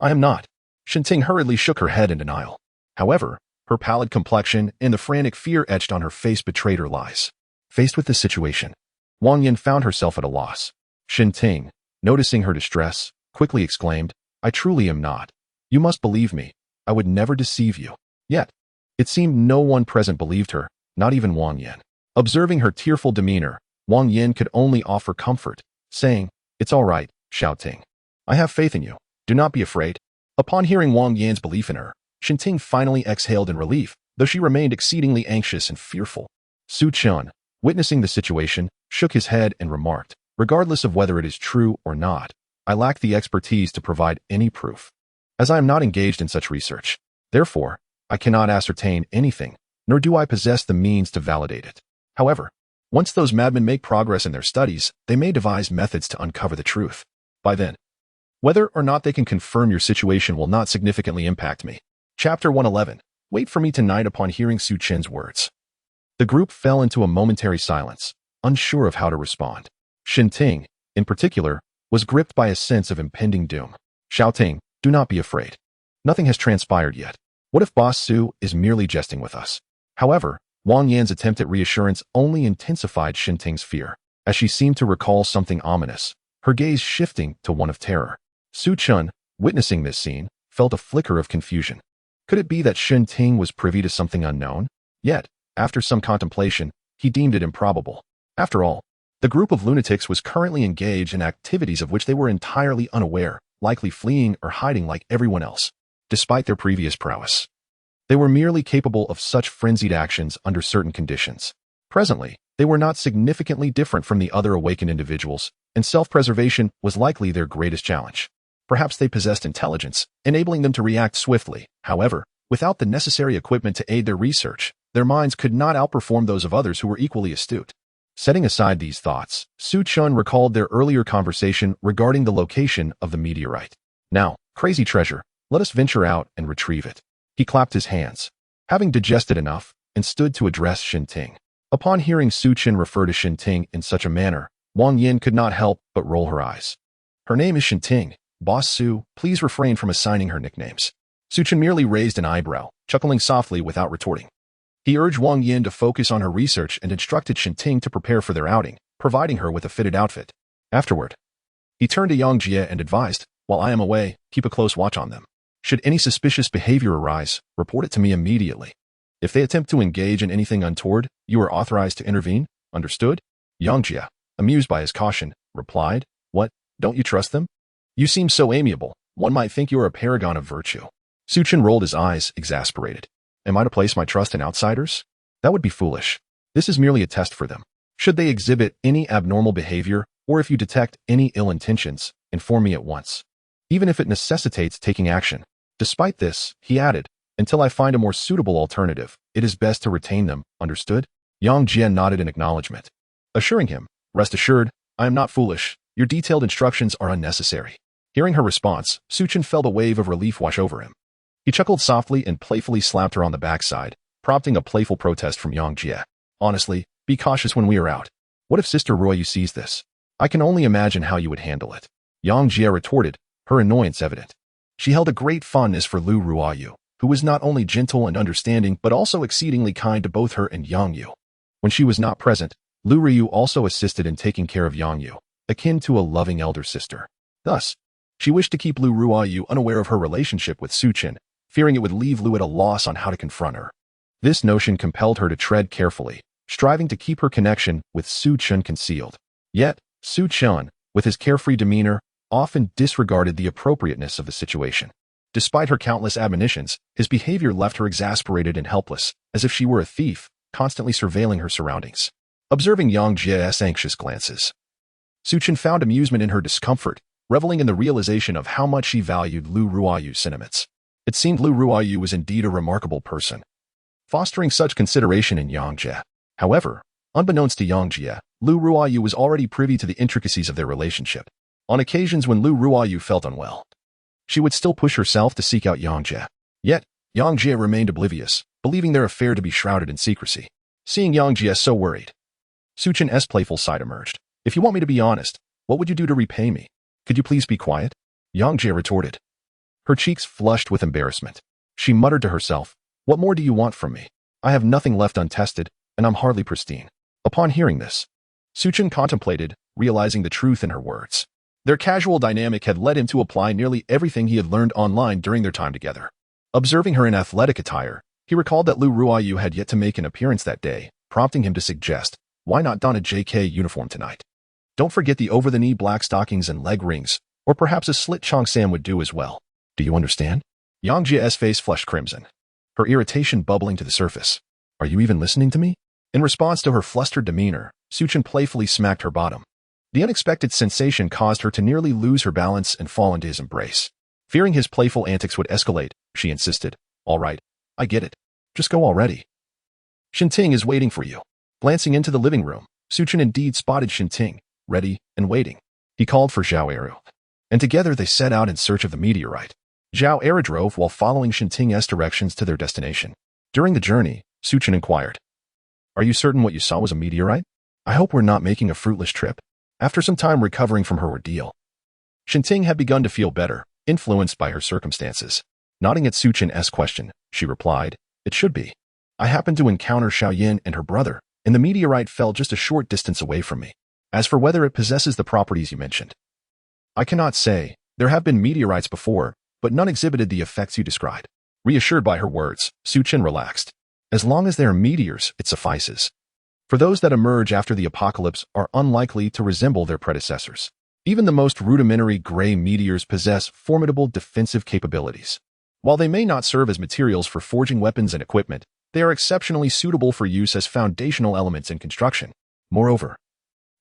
am not." Shen Ting hurriedly shook her head in denial. However, her pallid complexion and the frantic fear etched on her face betrayed her lies. Faced with this situation, Wang Yan found herself at a loss. Shen Ting, noticing her distress, quickly exclaimed, "I truly am not. You must believe me. I would never deceive you." Yet, it seemed no one present believed her, not even Wang Yan. Observing her tearful demeanor, Wang Yan could only offer comfort, saying, "It's all right, Xiao Ting. I have faith in you. Do not be afraid." Upon hearing Wang Yan's belief in her, Shen Ting finally exhaled in relief, though she remained exceedingly anxious and fearful. Su Chen, witnessing the situation, shook his head and remarked, "Regardless of whether it is true or not, I lack the expertise to provide any proof, as I am not engaged in such research. Therefore, I cannot ascertain anything, nor do I possess the means to validate it. However, once those madmen make progress in their studies, they may devise methods to uncover the truth. By then, whether or not they can confirm your situation will not significantly impact me." Chapter 111. Wait for me tonight. Upon hearing Su Chen's words, the group fell into a momentary silence, unsure of how to respond. Shen Ting, in particular, was gripped by a sense of impending doom. "Xiao Ting, do not be afraid. Nothing has transpired yet. What if Boss Su is merely jesting with us?" However, Wang Yan's attempt at reassurance only intensified Shen Ting's fear, as she seemed to recall something ominous, her gaze shifting to one of terror. Su Chen, witnessing this scene, felt a flicker of confusion. Could it be that Shen Ting was privy to something unknown? Yet, after some contemplation, he deemed it improbable. After all, the group of lunatics was currently engaged in activities of which they were entirely unaware, likely fleeing or hiding like everyone else. Despite their previous prowess, they were merely capable of such frenzied actions under certain conditions. Presently, they were not significantly different from the other awakened individuals, and self-preservation was likely their greatest challenge. Perhaps they possessed intelligence, enabling them to react swiftly. However, without the necessary equipment to aid their research, their minds could not outperform those of others who were equally astute. Setting aside these thoughts, Su Chen recalled their earlier conversation regarding the location of the meteorite. "Now, crazy treasure, let us venture out and retrieve it." He clapped his hands, having digested enough, and stood to address Shen Ting. Upon hearing Su Chen refer to Shen Ting in such a manner, Wang Yan could not help but roll her eyes. "Her name is Shen Ting. Boss Su, please refrain from assigning her nicknames." Su Chen merely raised an eyebrow, chuckling softly without retorting. He urged Wang Yan to focus on her research and instructed Shen Ting to prepare for their outing, providing her with a fitted outfit. Afterward, he turned to Yang Jie and advised, "While I am away, keep a close watch on them. Should any suspicious behavior arise, report it to me immediately. If they attempt to engage in anything untoward, you are authorized to intervene. Understood?" Yang Jie, amused by his caution, replied, "What, don't you trust them? You seem so amiable, one might think you are a paragon of virtue." Su Chen rolled his eyes, exasperated. "Am I to place my trust in outsiders? That would be foolish. This is merely a test for them. Should they exhibit any abnormal behavior, or if you detect any ill intentions, inform me at once, even if it necessitates taking action." Despite this, he added, "Until I find a more suitable alternative, it is best to retain them. Understood?" Yang Jie nodded in acknowledgement, assuring him, "Rest assured, I am not foolish. Your detailed instructions are unnecessary." Hearing her response, Su Chen felt a wave of relief wash over him. He chuckled softly and playfully slapped her on the backside, prompting a playful protest from Yang Jie. "Honestly, be cautious when we are out. What if Sister Ruoyu sees this? I can only imagine how you would handle it." Yang Jie retorted, her annoyance evident. She held a great fondness for Lu Ruoyu, who was not only gentle and understanding but also exceedingly kind to both her and Yang Yu. When she was not present, Lu Ruoyu also assisted in taking care of Yang Yu, akin to a loving elder sister. Thus, she wished to keep Lu Ruoyu unaware of her relationship with Su Chen, fearing it would leave Lu at a loss on how to confront her. This notion compelled her to tread carefully, striving to keep her connection with Su Chen concealed. Yet, Su Chen, with his carefree demeanor, often disregarded the appropriateness of the situation. Despite her countless admonitions, his behavior left her exasperated and helpless, as if she were a thief, constantly surveilling her surroundings. Observing Yang Jie's anxious glances, Su Chen found amusement in her discomfort, reveling in the realization of how much she valued Lu Ruoyu's sentiments. It seemed Lu Ruoyu was indeed a remarkable person, fostering such consideration in Yang Jie. However, unbeknownst to Yang Jie, Lu Ruoyu was already privy to the intricacies of their relationship. On occasions when Lu Ruoyu felt unwell, she would still push herself to seek out Yang Jie. Yet, Yang Jie remained oblivious, believing their affair to be shrouded in secrecy. Seeing Yang Jie so worried, Su Chen's playful side emerged. "If you want me to be honest, what would you do to repay me? Could you please be quiet?" Yang Jie retorted. Her cheeks flushed with embarrassment. She muttered to herself, "What more do you want from me? I have nothing left untested, and I'm hardly pristine." Upon hearing this, Su Chen contemplated, realizing the truth in her words. Their casual dynamic had led him to apply nearly everything he had learned online during their time together. Observing her in athletic attire, he He recalled that Lu Ruoyu had yet to make an appearance that day, prompting him to suggest, why not don a JK uniform tonight? Don't forget the over-the-knee black stockings and leg rings, or perhaps a slit cheongsam would do as well. Do you understand? Yang Jie's face flushed crimson, her irritation bubbling to the surface. Are you even listening to me? In response to her flustered demeanor, Su Chen playfully smacked her bottom. The unexpected sensation caused her to nearly lose her balance and fall into his embrace. Fearing his playful antics would escalate, she insisted. All right, I get it. Just go already. Shinting is waiting for you. Glancing into the living room, Su Chen indeed spotted Shinting, ready and waiting. He called for Zhao Eru, and together they set out in search of the meteorite. Zhao Eru drove while following Shinting's directions to their destination. During the journey, Su Chen inquired, Are you certain what you saw was a meteorite? I hope we're not making a fruitless trip. After some time recovering from her ordeal, Shinting had begun to feel better, influenced by her circumstances. Nodding at Su Chen's question, she replied, It should be. I happened to encounter Xiaoyin and her brother, and the meteorite fell just a short distance away from me. As for whether it possesses the properties you mentioned, I cannot say. There have been meteorites before, but none exhibited the effects you described. Reassured by her words, Su Chen relaxed. As long as they are meteors, it suffices. For those that emerge after the apocalypse are unlikely to resemble their predecessors. Even the most rudimentary gray meteors possess formidable defensive capabilities. While they may not serve as materials for forging weapons and equipment, they are exceptionally suitable for use as foundational elements in construction. Moreover,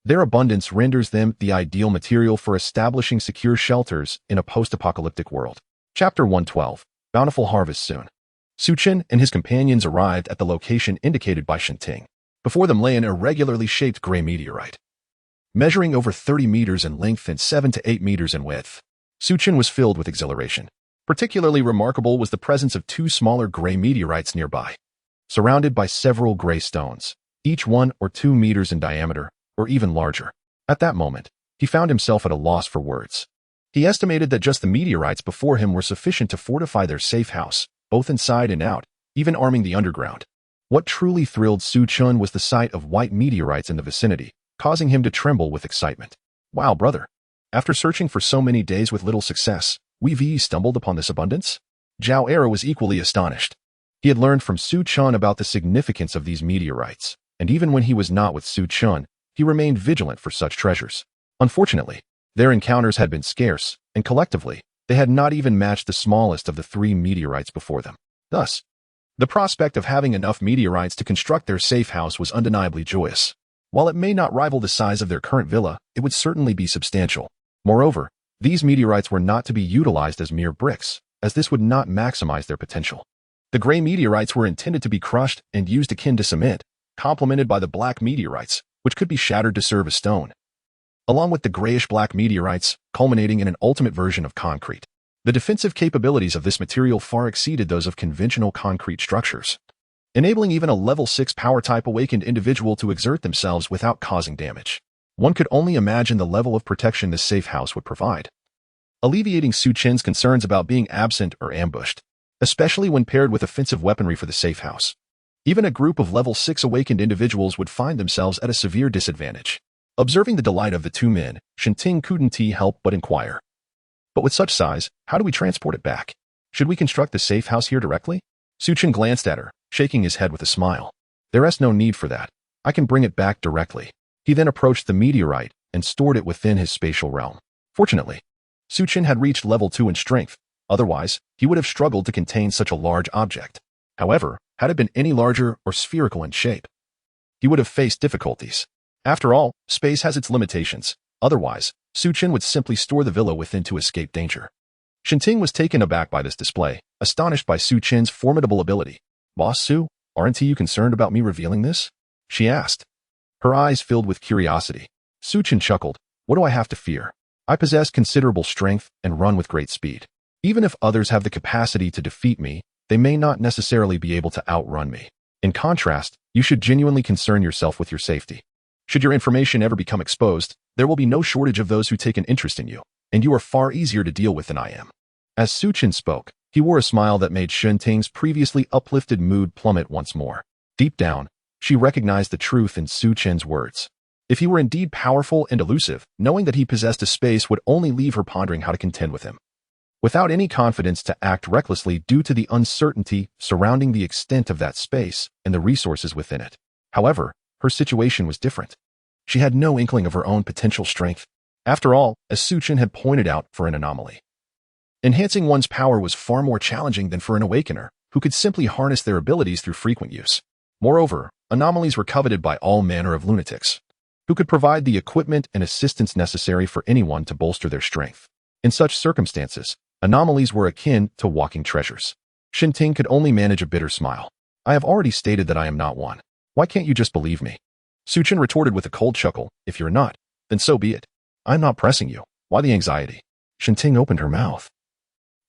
their abundance renders them the ideal material for establishing secure shelters in a post-apocalyptic world. Chapter 112. Bountiful Harvest Soon. Su Chen and his companions arrived at the location indicated by Shinting. Before them lay an irregularly shaped gray meteorite, measuring over 30 meters in length and 7 to 8 meters in width. Su Chen was filled with exhilaration. Particularly remarkable was the presence of 2 smaller gray meteorites nearby, surrounded by several gray stones, each 1 or 2 meters in diameter, or even larger. At that moment, he found himself at a loss for words. He estimated that just the meteorites before him were sufficient to fortify their safe house, both inside and out, even arming the underground. What truly thrilled Su Chen was the sight of white meteorites in the vicinity, causing him to tremble with excitement. Wow, brother! After searching for so many days with little success, we've stumbled upon this abundance? Zhao Eru was equally astonished. He had learned from Su Chen about the significance of these meteorites, and even when he was not with Su Chen, he remained vigilant for such treasures. Unfortunately, their encounters had been scarce, and collectively, they had not even matched the smallest of the 3 meteorites before them. Thus, the prospect of having enough meteorites to construct their safe house was undeniably joyous. While it may not rival the size of their current villa, it would certainly be substantial. Moreover, these meteorites were not to be utilized as mere bricks, as this would not maximize their potential. The gray meteorites were intended to be crushed and used akin to cement, complemented by the black meteorites, which could be shattered to serve as stone, along with the grayish-black meteorites, culminating in an ultimate version of concrete. The defensive capabilities of this material far exceeded those of conventional concrete structures, enabling even a level 6 power-type awakened individual to exert themselves without causing damage. One could only imagine the level of protection this safe house would provide, alleviating Su Chen's concerns about being absent or ambushed, especially when paired with offensive weaponry for the safe house. Even a group of level 6 awakened individuals would find themselves at a severe disadvantage. Observing the delight of the 2 men, Shinting couldn't help but inquire. But with such size, how do we transport it back? Should we construct the safe house here directly? Su Chen glanced at her, shaking his head with a smile. There is no need for that. I can bring it back directly. He then approached the meteorite and stored it within his spatial realm. Fortunately, Su Chen had reached level 2 in strength. Otherwise, he would have struggled to contain such a large object. However, had it been any larger or spherical in shape, he would have faced difficulties. After all, space has its limitations. Otherwise, Su Chen would simply store the villa within to escape danger. Shinting was taken aback by this display, astonished by Su Chen's formidable ability. Boss Su, aren't you concerned about me revealing this? She asked. Her eyes filled with curiosity. Su Chen chuckled. What do I have to fear? I possess considerable strength and run with great speed. Even if others have the capacity to defeat me, they may not necessarily be able to outrun me. In contrast, you should genuinely concern yourself with your safety. Should your information ever become exposed, there will be no shortage of those who take an interest in you, and you are far easier to deal with than I am. As Su Chen spoke, he wore a smile that made Shinting's previously uplifted mood plummet once more. Deep down, she recognized the truth in Su Chen's words. If he were indeed powerful and elusive, knowing that he possessed a space would only leave her pondering how to contend with him. without any confidence to act recklessly due to the uncertainty surrounding the extent of that space and the resources within it. However, her situation was different. She had no inkling of her own potential strength. After all, as Su Chen had pointed out, for an anomaly, enhancing one's power was far more challenging than for an awakener, who could simply harness their abilities through frequent use. Moreover, anomalies were coveted by all manner of lunatics, who could provide the equipment and assistance necessary for anyone to bolster their strength. In such circumstances, anomalies were akin to walking treasures. Shinting could only manage a bitter smile. I have already stated that I am not one. Why can't you just believe me? Su Chen retorted with a cold chuckle. If you're not, then so be it. I'm not pressing you. Why the anxiety? Shinting opened her mouth,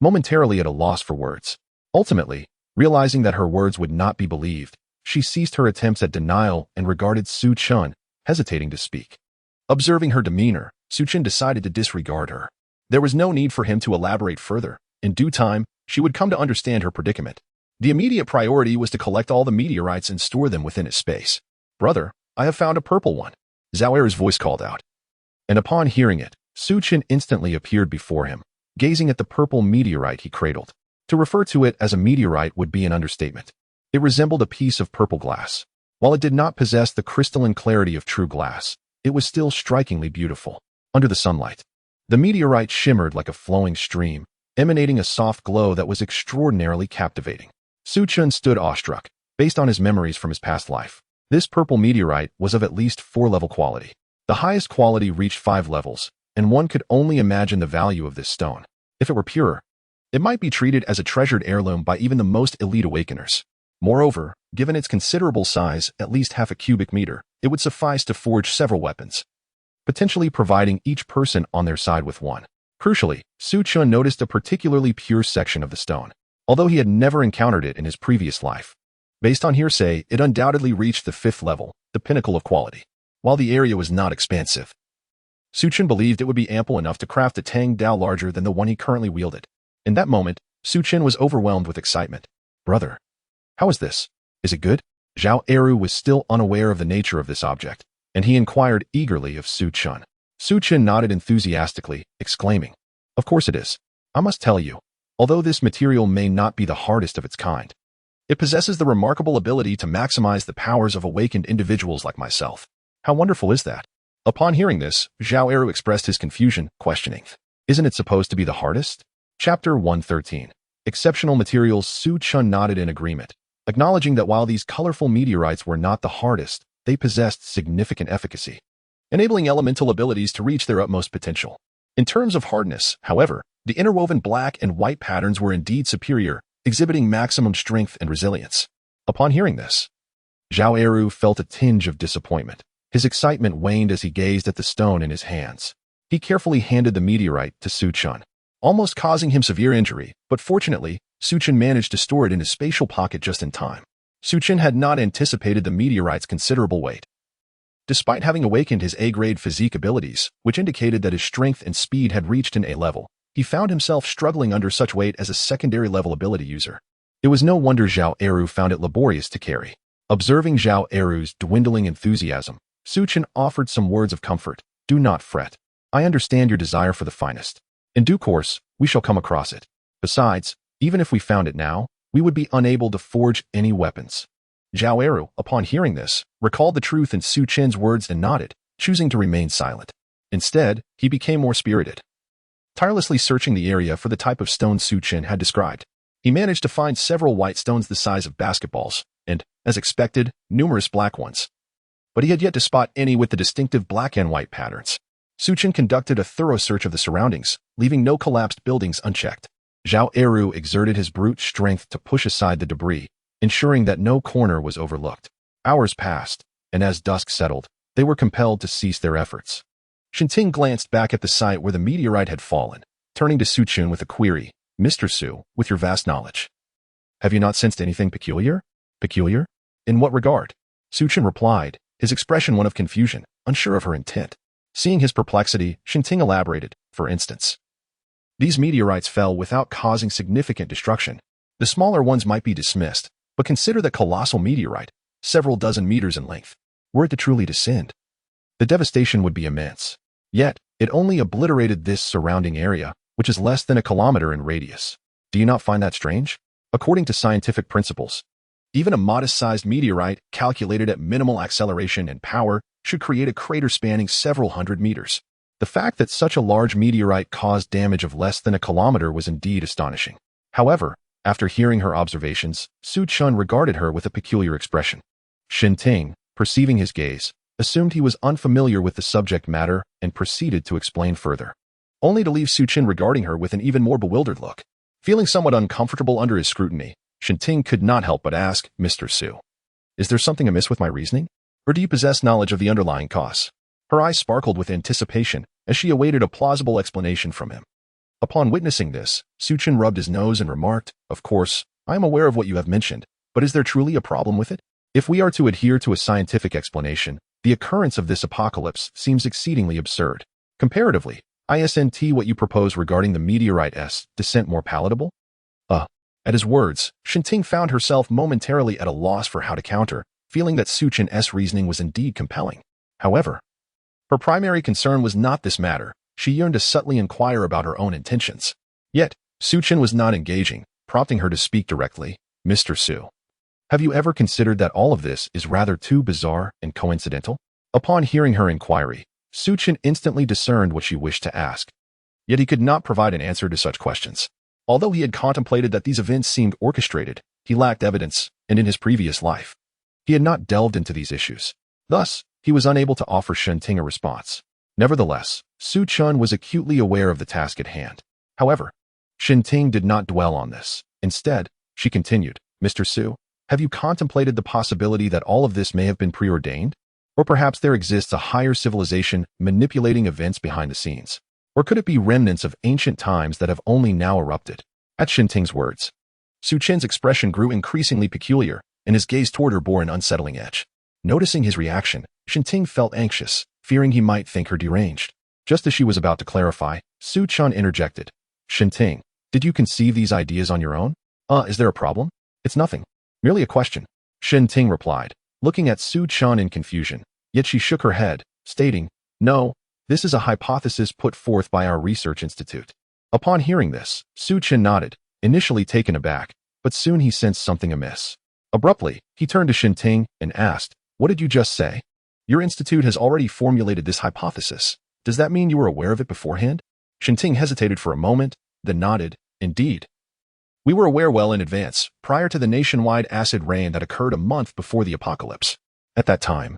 momentarily at a loss for words. Ultimately, realizing that her words would not be believed, she ceased her attempts at denial and regarded Su Chen, hesitating to speak. Observing her demeanor, Su Chen decided to disregard her. There was no need for him to elaborate further. In due time, she would come to understand her predicament. The immediate priority was to collect all the meteorites and store them within its space. Brother, I have found a purple one, Zhao Er's voice called out. And upon hearing it, Su Chen instantly appeared before him, gazing at the purple meteorite he cradled. To refer to it as a meteorite would be an understatement. It resembled a piece of purple glass. While it did not possess the crystalline clarity of true glass, it was still strikingly beautiful. Under the sunlight, the meteorite shimmered like a flowing stream, emanating a soft glow that was extraordinarily captivating. Su Chen stood awestruck, based on his memories from his past life. This purple meteorite was of at least 4-level quality. The highest quality reached 5 levels, and one could only imagine the value of this stone. If it were pure, it might be treated as a treasured heirloom by even the most elite awakeners. Moreover, given its considerable size, at least half a cubic meter, it would suffice to forge several weapons, potentially providing each person on their side with one. Crucially, Su Chen noticed a particularly pure section of the stone, although he had never encountered it in his previous life. Based on hearsay, it undoubtedly reached the 5th level, the pinnacle of quality. While the area was not expansive, Su Chen believed it would be ample enough to craft a Tang Dao larger than the one he currently wielded. In that moment, Su Chen was overwhelmed with excitement. Brother, how is this? Is it good? Zhao Eru was still unaware of the nature of this object, and he inquired eagerly of Su Chen. Su Chen nodded enthusiastically, exclaiming, Of course it is. I must tell you, although this material may not be the hardest of its kind, it possesses the remarkable ability to maximize the powers of awakened individuals like myself. How wonderful is that? Upon hearing this, Zhao Eru expressed his confusion, questioning, Isn't it supposed to be the hardest? Chapter 113. Exceptional Materials. Su Chen nodded in agreement, acknowledging that while these colorful meteorites were not the hardest, they possessed significant efficacy, enabling elemental abilities to reach their utmost potential. In terms of hardness, however, the interwoven black and white patterns were indeed superior, exhibiting maximum strength and resilience. Upon hearing this, Zhao Eru felt a tinge of disappointment. His excitement waned as he gazed at the stone in his hands. He carefully handed the meteorite to Su Chen, almost causing him severe injury, but fortunately, Su Chen managed to store it in his spatial pocket just in time. Su Chen had not anticipated the meteorite's considerable weight. Despite having awakened his A-grade physique abilities, which indicated that his strength and speed had reached an A level, he found himself struggling under such weight as a secondary level ability user. It was no wonder Zhao Eru found it laborious to carry. Observing Zhao Eru's dwindling enthusiasm, Su Chen offered some words of comfort. Do not fret. I understand your desire for the finest. In due course, we shall come across it. Besides, even if we found it now, we would be unable to forge any weapons. Zhao Eru, upon hearing this, recalled the truth in Su Chen's words and nodded, choosing to remain silent. Instead, he became more spirited, tirelessly searching the area for the type of stone Su Chen had described. He managed to find several white stones the size of basketballs, and, as expected, numerous black ones. But he had yet to spot any with the distinctive black and white patterns. Su Chen conducted a thorough search of the surroundings, leaving no collapsed buildings unchecked. Zhao Eru exerted his brute strength to push aside the debris, ensuring that no corner was overlooked. Hours passed, and as dusk settled, they were compelled to cease their efforts. Shinting glanced back at the site where the meteorite had fallen, turning to Su Chen with a query. Mr. Su, with your vast knowledge, have you not sensed anything peculiar? Peculiar? In what regard? Su Chen replied, his expression one of confusion, unsure of her intent. Seeing his perplexity, Shinting elaborated. For instance, these meteorites fell without causing significant destruction. The smaller ones might be dismissed, but consider the colossal meteorite, several dozen meters in length. Were it to truly descend, the devastation would be immense. Yet, it only obliterated this surrounding area, which is less than a kilometer in radius. Do you not find that strange? According to scientific principles, even a modest-sized meteorite calculated at minimal acceleration and power should create a crater spanning several hundred meters. The fact that such a large meteorite caused damage of less than a kilometer was indeed astonishing. However, after hearing her observations, Su Chen regarded her with a peculiar expression. Shen Ting, perceiving his gaze, assumed he was unfamiliar with the subject matter and proceeded to explain further, only to leave Su Chen regarding her with an even more bewildered look. Feeling somewhat uncomfortable under his scrutiny, Shen Ting could not help but ask, "Mr. Su, is there something amiss with my reasoning? Or do you possess knowledge of the underlying cause?" Her eyes sparkled with anticipation as she awaited a plausible explanation from him. Upon witnessing this, Su Chen rubbed his nose and remarked, "Of course, I am aware of what you have mentioned, but is there truly a problem with it? If we are to adhere to a scientific explanation, the occurrence of this apocalypse seems exceedingly absurd. Comparatively, isn't what you propose regarding the meteorite's descent more palatable?" At his words, Shen Ting found herself momentarily at a loss for how to counter, feeling that Su Chen's reasoning was indeed compelling. However, her primary concern was not this matter. She yearned to subtly inquire about her own intentions. Yet, Su Chen was not engaging, prompting her to speak directly. "Mr. Su, have you ever considered that all of this is rather too bizarre and coincidental?" Upon hearing her inquiry, Su Chen instantly discerned what she wished to ask. Yet he could not provide an answer to such questions. Although he had contemplated that these events seemed orchestrated, he lacked evidence, and in his previous life, he had not delved into these issues. Thus, he was unable to offer Shen Ting a response. Nevertheless, Su Chen was acutely aware of the task at hand. However, Shen Ting did not dwell on this. Instead, she continued, "Mr. Su, have you contemplated the possibility that all of this may have been preordained? Or perhaps there exists a higher civilization manipulating events behind the scenes? Or could it be remnants of ancient times that have only now erupted?" At Shen Ting's words, Su Chen's expression grew increasingly peculiar, and his gaze toward her bore an unsettling edge. Noticing his reaction, Shen Ting felt anxious, fearing he might think her deranged. Just as she was about to clarify, Su Chen interjected, "Shen Ting, did you conceive these ideas on your own? Is there a problem?" "It's nothing. Merely a question," Shen Ting replied, looking at Su Chen in confusion. Yet she shook her head, stating, "No, this is a hypothesis put forth by our research institute." Upon hearing this, Su Chen nodded, initially taken aback, but soon he sensed something amiss. Abruptly, he turned to Shen Ting and asked, "What did you just say? Your institute has already formulated this hypothesis. Does that mean you were aware of it beforehand?" Shen Ting hesitated for a moment, then nodded, "Indeed. We were aware well in advance, prior to the nationwide acid rain that occurred a month before the apocalypse. At that time,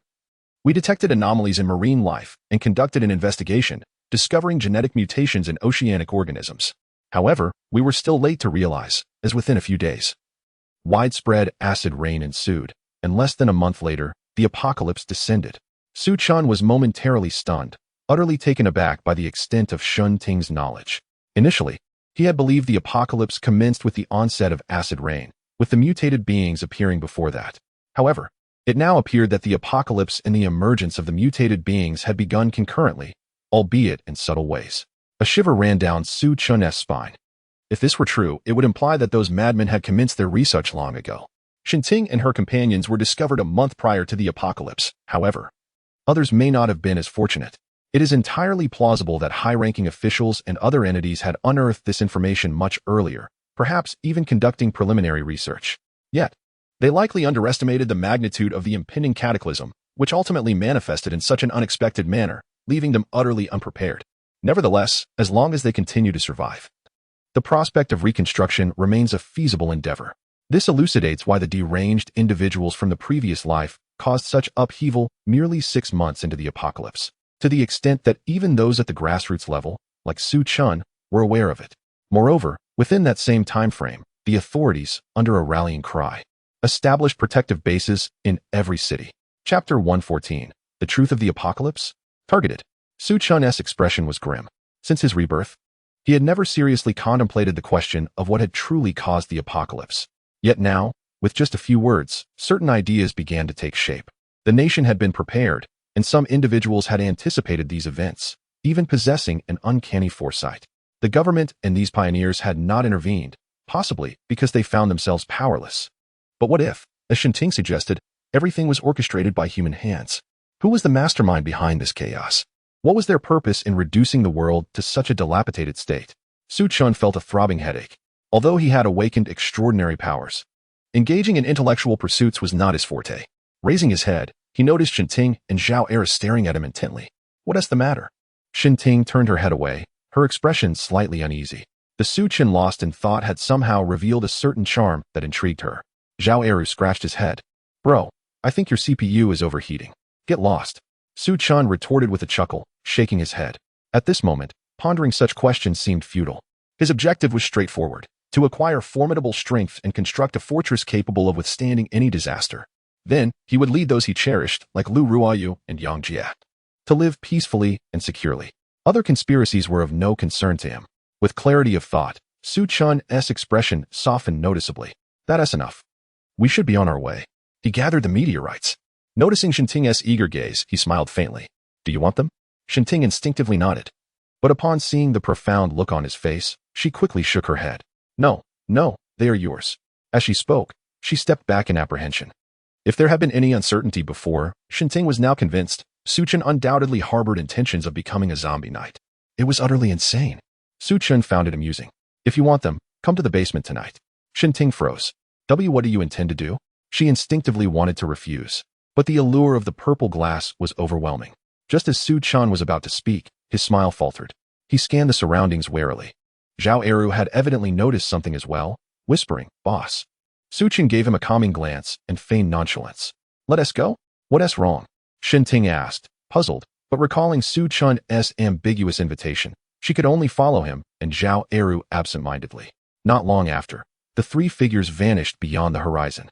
we detected anomalies in marine life and conducted an investigation, discovering genetic mutations in oceanic organisms. However, we were still late to realize, as within a few days, widespread acid rain ensued, and less than a month later, the apocalypse descended." Su Chen was momentarily stunned, utterly taken aback by the extent of Shen Ting's knowledge. Initially, he had believed the apocalypse commenced with the onset of acid rain, with the mutated beings appearing before that. However, it now appeared that the apocalypse and the emergence of the mutated beings had begun concurrently, albeit in subtle ways. A shiver ran down Su Chen's spine. If this were true, it would imply that those madmen had commenced their research long ago. Shen Ting and her companions were discovered a month prior to the apocalypse. However, others may not have been as fortunate. It is entirely plausible that high-ranking officials and other entities had unearthed this information much earlier, perhaps even conducting preliminary research. Yet, they likely underestimated the magnitude of the impending cataclysm, which ultimately manifested in such an unexpected manner, leaving them utterly unprepared. Nevertheless, as long as they continue to survive, the prospect of reconstruction remains a feasible endeavor. This elucidates why the deranged individuals from the previous life caused such upheaval merely 6 months into the apocalypse, to the extent that even those at the grassroots level, like Su Chen, were aware of it. Moreover, within that same time frame, the authorities, under a rallying cry, established protective bases in every city. Chapter 114, The Truth of the Apocalypse? Targeted. Su Chen's expression was grim. Since his rebirth, he had never seriously contemplated the question of what had truly caused the apocalypse. Yet now, with just a few words, certain ideas began to take shape. The nation had been prepared, and some individuals had anticipated these events, even possessing an uncanny foresight. The government and these pioneers had not intervened, possibly because they found themselves powerless. But what if, as Shen Ting suggested, everything was orchestrated by human hands? Who was the mastermind behind this chaos? What was their purpose in reducing the world to such a dilapidated state? Su Chen felt a throbbing headache. Although he had awakened extraordinary powers, engaging in intellectual pursuits was not his forte. Raising his head, he noticed Shinting and Zhao Era staring at him intently. What is the matter? Shinting turned her head away, her expression slightly uneasy. The Su Chen lost in thought had somehow revealed a certain charm that intrigued her. Zhao Eru scratched his head. Bro, I think your CPU is overheating. Get lost. Su Chen retorted with a chuckle, shaking his head. At this moment, pondering such questions seemed futile. His objective was straightforward: to acquire formidable strength and construct a fortress capable of withstanding any disaster. Then, he would lead those he cherished, like Lu Ruoyu and Yang Jie, to live peacefully and securely. Other conspiracies were of no concern to him. With clarity of thought, Su Chen's expression softened noticeably. That's enough. We should be on our way. He gathered the meteorites. Noticing Shinting's eager gaze, he smiled faintly. Do you want them? Shinting instinctively nodded. But upon seeing the profound look on his face, she quickly shook her head. No, they are yours. As she spoke, she stepped back in apprehension. If there had been any uncertainty before, Shinting was now convinced Su Chen undoubtedly harbored intentions of becoming a zombie knight. It was utterly insane. Su Chen found it amusing. If you want them, come to the basement tonight. Shinting froze. What do you intend to do? She instinctively wanted to refuse, but the allure of the purple glass was overwhelming. Just as Su Chen was about to speak, his smile faltered. He scanned the surroundings warily. Zhao Eru had evidently noticed something as well, whispering, Boss. Su Chen gave him a calming glance and feigned nonchalance. Let us go? What's wrong? Shinting asked, puzzled, but recalling Su Chen's ambiguous invitation. She could only follow him and Zhao Eru absent-mindedly. Not long after, the three figures vanished beyond the horizon.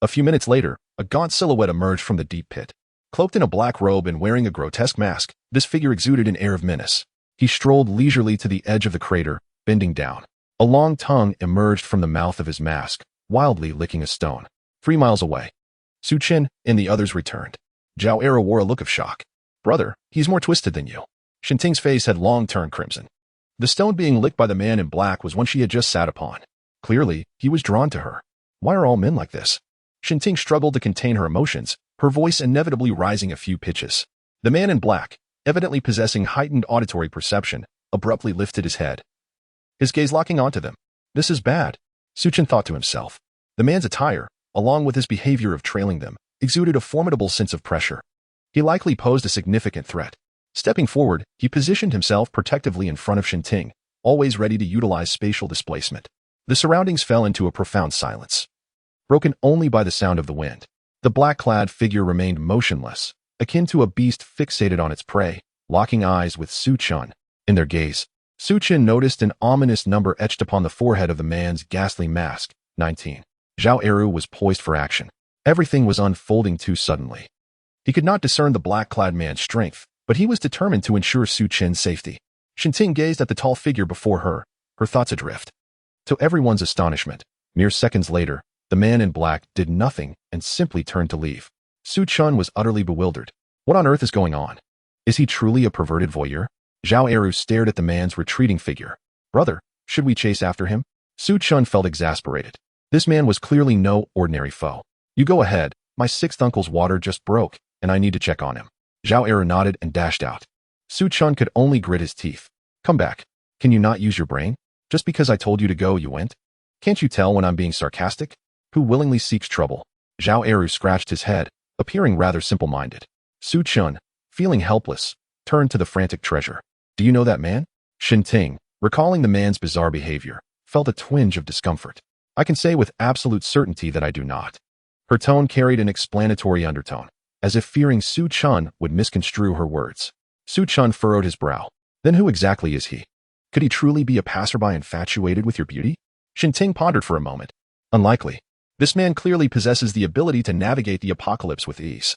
A few minutes later, a gaunt silhouette emerged from the deep pit. Cloaked in a black robe and wearing a grotesque mask, this figure exuded an air of menace. He strolled leisurely to the edge of the crater, bending down. A long tongue emerged from the mouth of his mask, wildly licking a stone. 3 miles away, Su Chen and the others returned. Zhao Era wore a look of shock. Brother, he's more twisted than you. Shinting's face had long turned crimson. The stone being licked by the man in black was one she had just sat upon. Clearly, he was drawn to her. Why are all men like this? Shinting struggled to contain her emotions, her voice inevitably rising a few pitches. The man in black, evidently possessing heightened auditory perception, abruptly lifted his head, his gaze locking onto them. This is bad, Su Chen thought to himself. The man's attire, along with his behavior of trailing them, exuded a formidable sense of pressure. He likely posed a significant threat. Stepping forward, he positioned himself protectively in front of Shinting, always ready to utilize spatial displacement. The surroundings fell into a profound silence, broken only by the sound of the wind. The black-clad figure remained motionless, akin to a beast fixated on its prey, locking eyes with Su Chen. In their gaze, Su Chen noticed an ominous number etched upon the forehead of the man's ghastly mask, 19. Zhao Eru was poised for action. Everything was unfolding too suddenly. He could not discern the black-clad man's strength, but he was determined to ensure Su Chen's safety. Shinting gazed at the tall figure before her, her thoughts adrift. To everyone's astonishment, mere seconds later, the man in black did nothing and simply turned to leave. Su Chen was utterly bewildered. What on earth is going on? Is he truly a perverted voyeur? Zhao Eru stared at the man's retreating figure. Brother, should we chase after him? Su Chen felt exasperated. This man was clearly no ordinary foe. You go ahead, my sixth uncle's water just broke, and I need to check on him. Zhao Eru nodded and dashed out. Su Chen could only grit his teeth. Come back. Can you not use your brain? Just because I told you to go, you went? Can't you tell when I'm being sarcastic? Who willingly seeks trouble? Zhao Eru scratched his head, appearing rather simple-minded. Su Chen, feeling helpless, turned to the frantic treasure. Do you know that man? Shinting, recalling the man's bizarre behavior, felt a twinge of discomfort. I can say with absolute certainty that I do not. Her tone carried an explanatory undertone, as if fearing Su Chen would misconstrue her words. Su Chen furrowed his brow. Then who exactly is he? Could he truly be a passerby infatuated with your beauty? Shinting pondered for a moment. Unlikely. This man clearly possesses the ability to navigate the apocalypse with ease.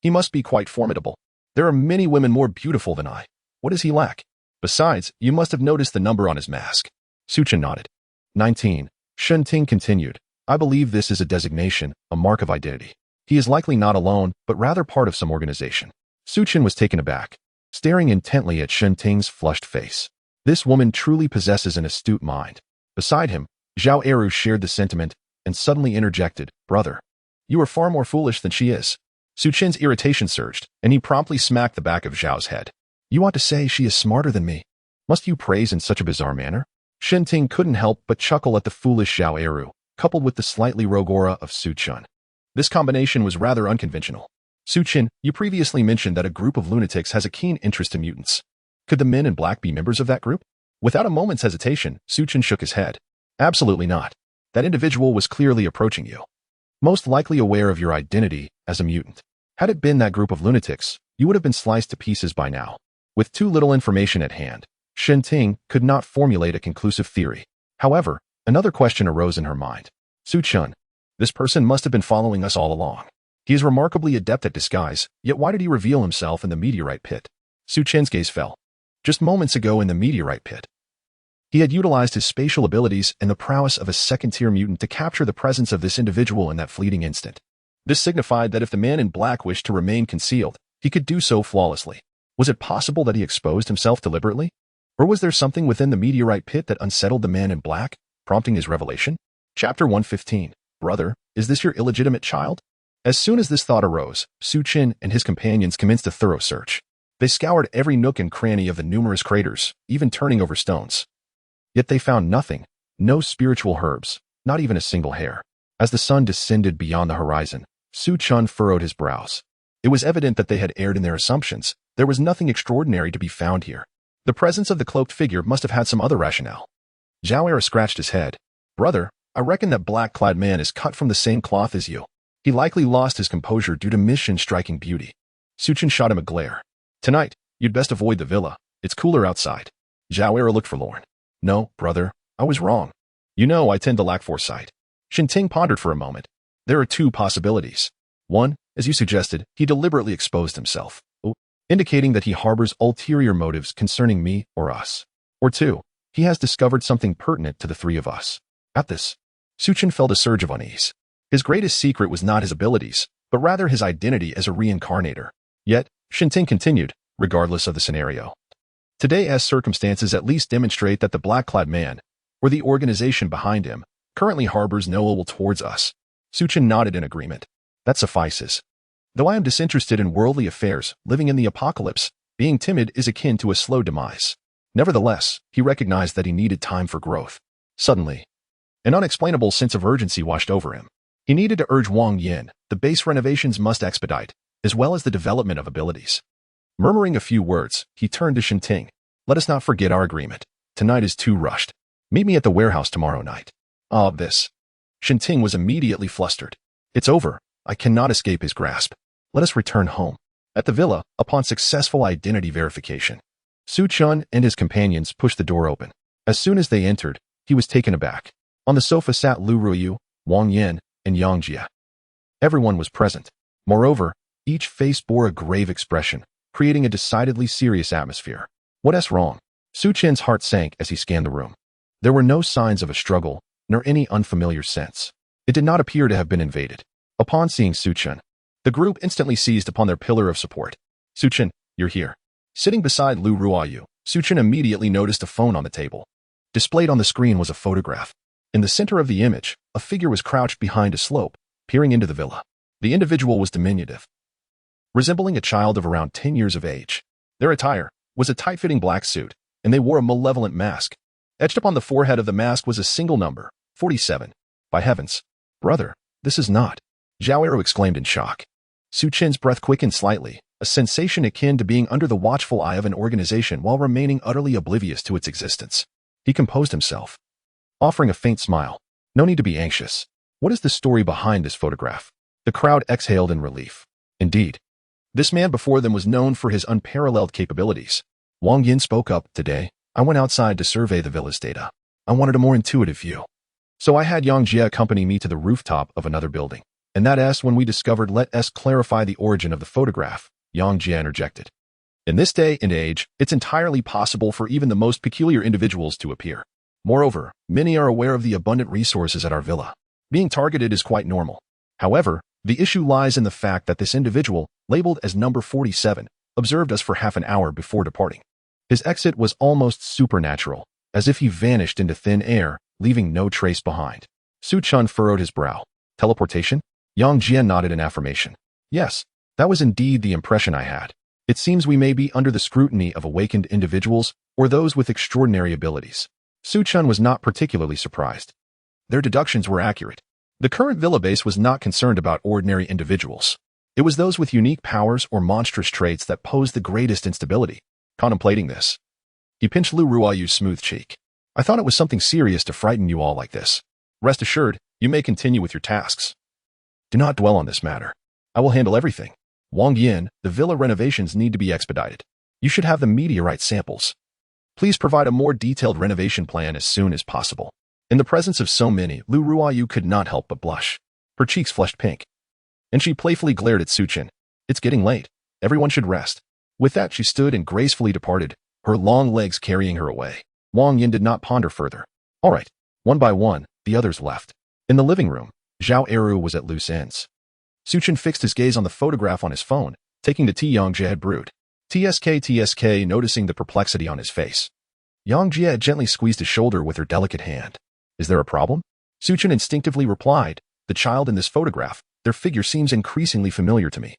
He must be quite formidable. There are many women more beautiful than I. What does he lack? Besides, you must have noticed the number on his mask. Su Chen nodded. 19. Shinting continued. I believe this is a designation, a mark of identity. He is likely not alone, but rather part of some organization. Su Chen was taken aback, staring intently at Shinting's flushed face. This woman truly possesses an astute mind. Beside him, Zhao Eru shared the sentiment and suddenly interjected, Brother, you are far more foolish than she is. Su Chen's irritation surged, and he promptly smacked the back of Zhao's head. You ought to say she is smarter than me. Must you praise in such a bizarre manner? Ting couldn't help but chuckle at the foolish Zhao Eru, coupled with the slightly rogue aura of Su Chen. This combination was rather unconventional. Su Chen, you previously mentioned that a group of lunatics has a keen interest in mutants. Could the men in black be members of that group? Without a moment's hesitation, Su Chen shook his head. Absolutely not. That individual was clearly approaching you. Most likely aware of your identity as a mutant. Had it been that group of lunatics, you would have been sliced to pieces by now. With too little information at hand, Ting could not formulate a conclusive theory. However, another question arose in her mind. Su Chen, this person must have been following us all along. He is remarkably adept at disguise, yet why did he reveal himself in the meteorite pit? Su Chen's gaze fell. Just moments ago in the meteorite pit, he had utilized his spatial abilities and the prowess of a second-tier mutant to capture the presence of this individual in that fleeting instant. This signified that if the man in black wished to remain concealed, he could do so flawlessly. Was it possible that he exposed himself deliberately? Or was there something within the meteorite pit that unsettled the man in black, prompting his revelation? Chapter 115. Brother, is this your illegitimate child? As soon as this thought arose, Su Chen and his companions commenced a thorough search. They scoured every nook and cranny of the numerous craters, even turning over stones. Yet they found nothing, no spiritual herbs, not even a single hair. As the sun descended beyond the horizon, Su Chen furrowed his brows. It was evident that they had erred in their assumptions. There was nothing extraordinary to be found here. The presence of the cloaked figure must have had some other rationale. Zhao Era scratched his head. Brother, I reckon that black-clad man is cut from the same cloth as you. He likely lost his composure due to Mission's striking beauty. Su Chen shot him a glare. Tonight, you'd best avoid the villa. It's cooler outside. Zhao Era looked forlorn. No, brother, I was wrong. You know I tend to lack foresight. Ting pondered for a moment. There are two possibilities. One, as you suggested, he deliberately exposed himself, indicating that he harbors ulterior motives concerning me or us. Or two, he has discovered something pertinent to the three of us. At this, Su Chen felt a surge of unease. His greatest secret was not his abilities, but rather his identity as a reincarnator. Yet, Ting continued, regardless of the scenario. Today, as circumstances at least demonstrate that the black-clad man, or the organization behind him, currently harbors no ill will towards us. Su Chen nodded in agreement. That suffices. Though I am disinterested in worldly affairs, living in the apocalypse, being timid is akin to a slow demise. Nevertheless, he recognized that he needed time for growth. Suddenly, an unexplainable sense of urgency washed over him. He needed to urge Wang Yin, the base renovations must expedite, as well as the development of abilities. Murmuring a few words, he turned to Ting. Let us not forget our agreement. Tonight is too rushed. Meet me at the warehouse tomorrow night. This. Ting was immediately flustered. It's over. I cannot escape his grasp. Let us return home. At the villa, upon successful identity verification, Su Chen and his companions pushed the door open. As soon as they entered, he was taken aback. On the sofa sat Lu Ruyu, Wang Yin, and Yang Jia. Everyone was present. Moreover, each face bore a grave expression, creating a decidedly serious atmosphere. What's wrong? Su Chen's heart sank as he scanned the room. There were no signs of a struggle, nor any unfamiliar sense. It did not appear to have been invaded. Upon seeing Su Chen, the group instantly seized upon their pillar of support. Su Chen, you're here. Sitting beside Lu Ruyu, Su Chen immediately noticed a phone on the table. Displayed on the screen was a photograph. In the center of the image, a figure was crouched behind a slope, peering into the villa. The individual was diminutive, resembling a child of around 10 years of age. Their attire was a tight-fitting black suit, and they wore a malevolent mask. Etched upon the forehead of the mask was a single number, 47. By heavens, brother, this is not. Zhao Eru exclaimed in shock. Su Chen's breath quickened slightly, a sensation akin to being under the watchful eye of an organization while remaining utterly oblivious to its existence. He composed himself, offering a faint smile. No need to be anxious. What is the story behind this photograph? The crowd exhaled in relief. Indeed, this man before them was known for his unparalleled capabilities. Wang Yin spoke up. Today, I went outside to survey the villa's data. I wanted a more intuitive view. So I had Yang Jia accompany me to the rooftop of another building. And that S when we discovered let us clarify the origin of the photograph, Yang Jia interjected. In this day and age, it's entirely possible for even the most peculiar individuals to appear. Moreover, many are aware of the abundant resources at our villa. Being targeted is quite normal. However, the issue lies in the fact that this individual, labeled as number 47, observed us for half an hour before departing. His exit was almost supernatural, as if he vanished into thin air, leaving no trace behind. Su Chen furrowed his brow. Teleportation? Yang Jia nodded in affirmation. Yes, that was indeed the impression I had. It seems we may be under the scrutiny of awakened individuals or those with extraordinary abilities. Su Chen was not particularly surprised. Their deductions were accurate. The current villa base was not concerned about ordinary individuals. It was those with unique powers or monstrous traits that posed the greatest instability. Contemplating this, he pinched Lu Ruoyu's smooth cheek. I thought it was something serious to frighten you all like this. Rest assured, you may continue with your tasks. Do not dwell on this matter. I will handle everything. Wang Yin, the villa renovations need to be expedited. You should have the meteorite samples. Please provide a more detailed renovation plan as soon as possible. In the presence of so many, Lu Ruoyu could not help but blush. Her cheeks flushed pink. And she playfully glared at Su Chen. It's getting late. Everyone should rest. With that, she stood and gracefully departed, her long legs carrying her away. Wang Yin did not ponder further. All right. One by one, the others left. In the living room, Zhao Eru was at loose ends. Su Chen fixed his gaze on the photograph on his phone, taking the tea Yang Jie had brewed. TSK, noticing the perplexity on his face. Yang Jie gently squeezed his shoulder with her delicate hand. Is there a problem? Su Chen instinctively replied, the child in this photograph, their figure seems increasingly familiar to me.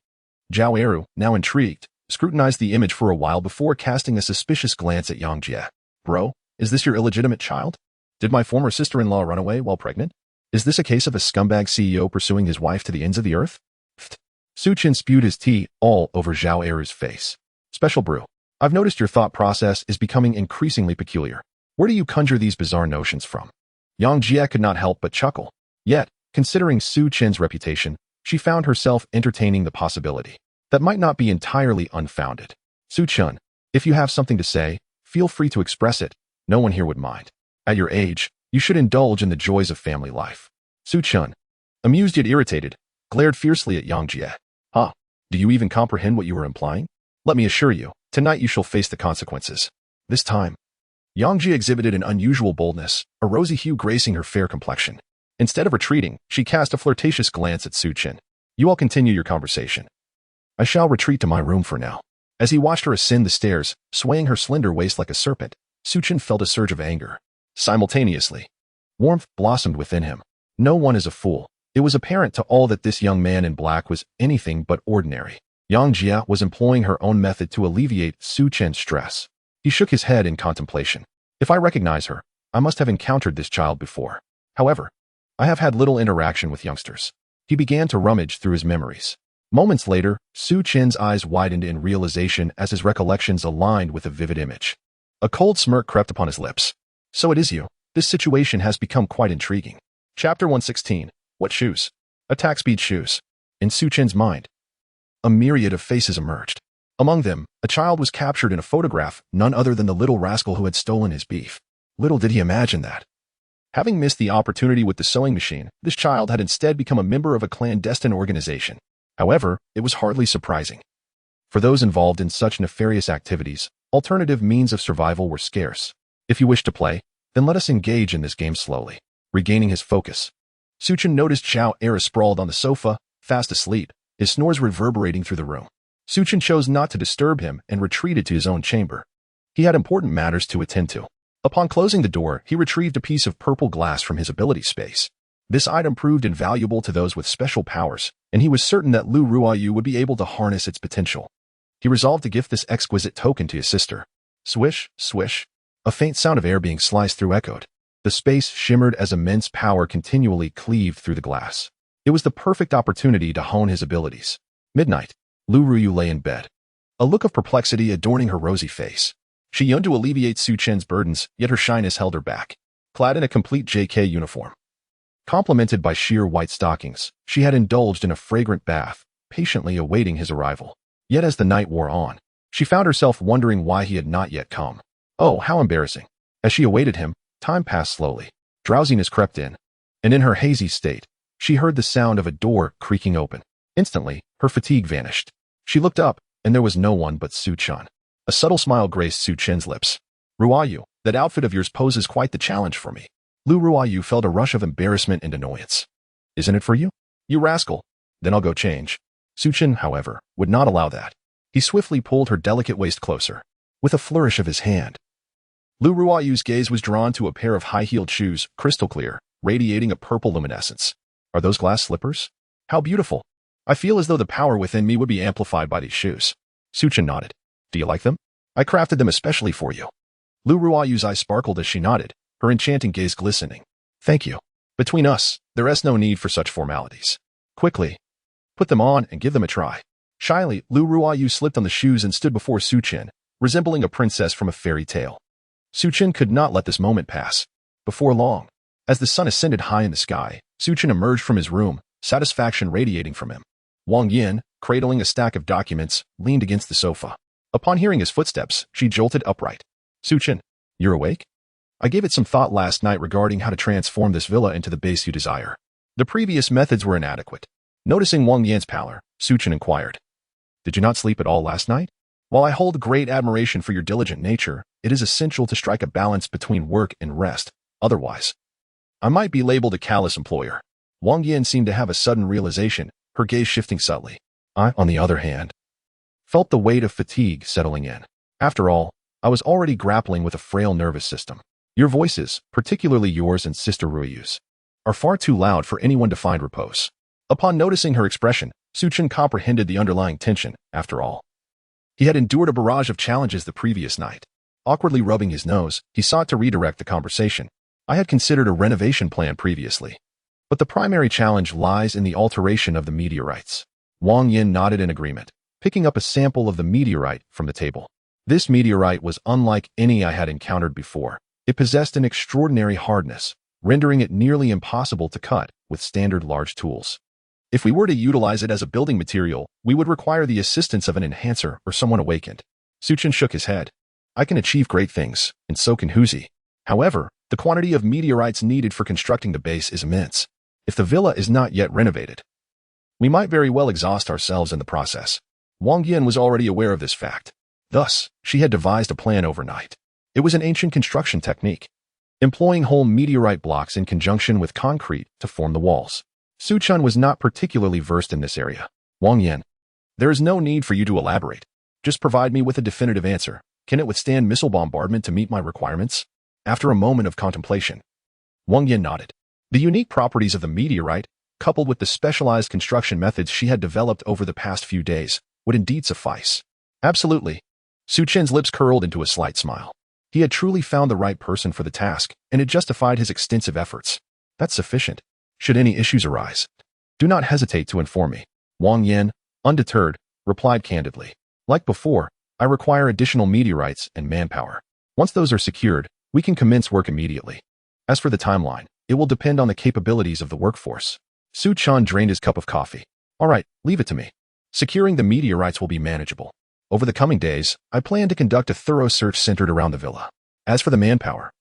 Zhao Eru, now intrigued, scrutinized the image for a while before casting a suspicious glance at Yang Jie. Bro, is this your illegitimate child? Did my former sister-in-law run away while pregnant? Is this a case of a scumbag CEO pursuing his wife to the ends of the earth? Pfft. Su Chen spewed his tea all over Zhao Eru's face. Special brew. I've noticed your thought process is becoming increasingly peculiar. Where do you conjure these bizarre notions from? Yang Jie could not help but chuckle. Yet, considering Su Chen's reputation, she found herself entertaining the possibility that might not be entirely unfounded. Su Chen, if you have something to say, feel free to express it. No one here would mind. At your age, you should indulge in the joys of family life. Su Chen, amused yet irritated, glared fiercely at Yang Jie. Huh? Do you even comprehend what you are implying? Let me assure you, tonight you shall face the consequences. This time, Yang Jie exhibited an unusual boldness, a rosy hue gracing her fair complexion. Instead of retreating, she cast a flirtatious glance at Su Chen. You all continue your conversation. I shall retreat to my room for now. As he watched her ascend the stairs, swaying her slender waist like a serpent, Su Chen felt a surge of anger. Simultaneously, warmth blossomed within him. No one is a fool. It was apparent to all that this young man in black was anything but ordinary. Yang Jie was employing her own method to alleviate Su Chen's stress. He shook his head in contemplation. If I recognize her, I must have encountered this child before. However, I have had little interaction with youngsters. He began to rummage through his memories. Moments later, Su Chen's eyes widened in realization as his recollections aligned with a vivid image. A cold smirk crept upon his lips. So it is you. This situation has become quite intriguing. Chapter 116. What shoes? Attack speed shoes. In Su Chen's mind, a myriad of faces emerged. Among them, a child was captured in a photograph, none other than the little rascal who had stolen his beef. Little did he imagine that. Having missed the opportunity with the sewing machine, this child had instead become a member of a clandestine organization. However, it was hardly surprising. For those involved in such nefarious activities, alternative means of survival were scarce. If you wish to play, then let us engage in this game slowly. Regaining his focus, Su Chen noticed Zhao Eru sprawled on the sofa, fast asleep, his snores reverberating through the room. Su Chen chose not to disturb him and retreated to his own chamber. He had important matters to attend to. Upon closing the door, he retrieved a piece of purple glass from his ability space. This item proved invaluable to those with special powers, and he was certain that Lu Ruoyu would be able to harness its potential. He resolved to gift this exquisite token to his sister. Swish, swish. A faint sound of air being sliced through echoed. The space shimmered as immense power continually cleaved through the glass. It was the perfect opportunity to hone his abilities. Midnight. Lu Ruoyu lay in bed, a look of perplexity adorning her rosy face. She yearned to alleviate Su Chen's burdens, yet her shyness held her back. Clad in a complete JK uniform, complemented by sheer white stockings, she had indulged in a fragrant bath, patiently awaiting his arrival. Yet as the night wore on, she found herself wondering why he had not yet come. Oh, how embarrassing. As she awaited him, time passed slowly. Drowsiness crept in, and in her hazy state, she heard the sound of a door creaking open. Instantly, her fatigue vanished. She looked up, and there was no one but Su Chen. A subtle smile graced Su Chen's lips. Ruoyu, that outfit of yours poses quite the challenge for me. Lu Ruoyu felt a rush of embarrassment and annoyance. Isn't it for you? You rascal. Then I'll go change. Su Chen, however, would not allow that. He swiftly pulled her delicate waist closer. With a flourish of his hand, Lu Ruoyu's gaze was drawn to a pair of high-heeled shoes, crystal clear, radiating a purple luminescence. Are those glass slippers? How beautiful. I feel as though the power within me would be amplified by these shoes. Su Chen nodded. Do you like them? I crafted them especially for you. Lu Ruoyu's eyes sparkled as she nodded, her enchanting gaze glistening. Thank you. Between us, there is no need for such formalities. Quickly, put them on and give them a try. Shyly, Lu Ruoyu slipped on the shoes and stood before Su Chen, resembling a princess from a fairy tale. Su Chen could not let this moment pass. Before long, as the sun ascended high in the sky, Su Chen emerged from his room, satisfaction radiating from him. Wang Yin, cradling a stack of documents, leaned against the sofa. Upon hearing his footsteps, she jolted upright. Su Chen, you're awake? I gave it some thought last night regarding how to transform this villa into the base you desire. The previous methods were inadequate. Noticing Wang Yin's pallor, Su Chen inquired. Did you not sleep at all last night? While I hold great admiration for your diligent nature, it is essential to strike a balance between work and rest. Otherwise, I might be labeled a callous employer. Wang Yin seemed to have a sudden realization, her gaze shifting subtly. I, on the other hand, felt the weight of fatigue settling in. After all, I was already grappling with a frail nervous system. Your voices, particularly yours and Sister Ruoyu's, are far too loud for anyone to find repose. Upon noticing her expression, Su Chen comprehended the underlying tension, after all. He had endured a barrage of challenges the previous night. Awkwardly rubbing his nose, he sought to redirect the conversation. I had considered a renovation plan previously, but the primary challenge lies in the alteration of the meteorites. Wang Yin nodded in agreement, picking up a sample of the meteorite from the table. This meteorite was unlike any I had encountered before. It possessed an extraordinary hardness, rendering it nearly impossible to cut with standard large tools. If we were to utilize it as a building material, we would require the assistance of an enhancer or someone awakened. Su Chen shook his head. I can achieve great things, and so can Huzi. However, the quantity of meteorites needed for constructing the base is immense. If the villa is not yet renovated, we might very well exhaust ourselves in the process. Wang Yin was already aware of this fact. Thus, she had devised a plan overnight. It was an ancient construction technique, employing whole meteorite blocks in conjunction with concrete to form the walls. Su Chen was not particularly versed in this area. Wang Yin, there is no need for you to elaborate. Just provide me with a definitive answer. Can it withstand missile bombardment to meet my requirements? After a moment of contemplation, Wang Yin nodded. The unique properties of the meteorite, coupled with the specialized construction methods she had developed over the past few days, would indeed suffice. Absolutely. Su Chen's lips curled into a slight smile. He had truly found the right person for the task, and it justified his extensive efforts. That's sufficient. Should any issues arise, do not hesitate to inform me. Wang Yin, undeterred, replied candidly. Like before, I require additional meteorites and manpower. Once those are secured, we can commence work immediately. As for the timeline, it will depend on the capabilities of the workforce. Su Chen drained his cup of coffee. All right, leave it to me. Securing the meteorites will be manageable. Over the coming days, I plan to conduct a thorough search centered around the villa. As for the manpower,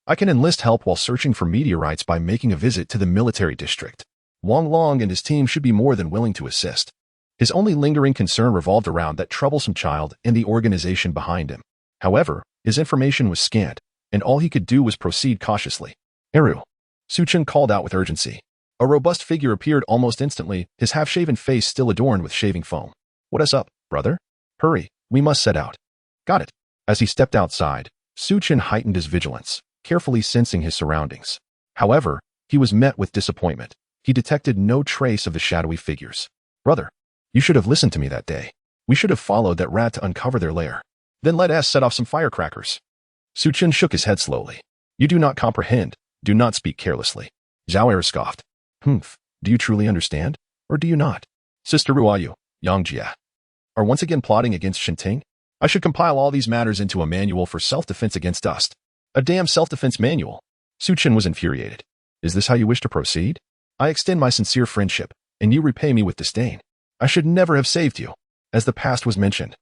I can enlist help while searching for meteorites by making a visit to the military district. Wang Long and his team should be more than willing to assist. His only lingering concern revolved around that troublesome child and the organization behind him. However, his information was scant, and all he could do was proceed cautiously. Eru, Su Chen called out with urgency. A robust figure appeared almost instantly, his half-shaven face still adorned with shaving foam. What is up, brother? Hurry, we must set out. Got it. As he stepped outside, Su Chen heightened his vigilance, carefully sensing his surroundings. However, he was met with disappointment. He detected no trace of the shadowy figures. Brother, you should have listened to me that day. We should have followed that rat to uncover their lair. Then let us set off some firecrackers. Su Chen shook his head slowly. You do not comprehend. Do not speak carelessly. Zhao Er scoffed. Humph, do you truly understand? Or do you not? Sister Ruoyu, Yang Jia, are once again plotting against Shinting? I should compile all these matters into a manual for self-defense against dust. A damn self-defense manual. Su Chen was infuriated. Is this how you wish to proceed? I extend my sincere friendship, and you repay me with disdain. I should never have saved you, as the past was mentioned.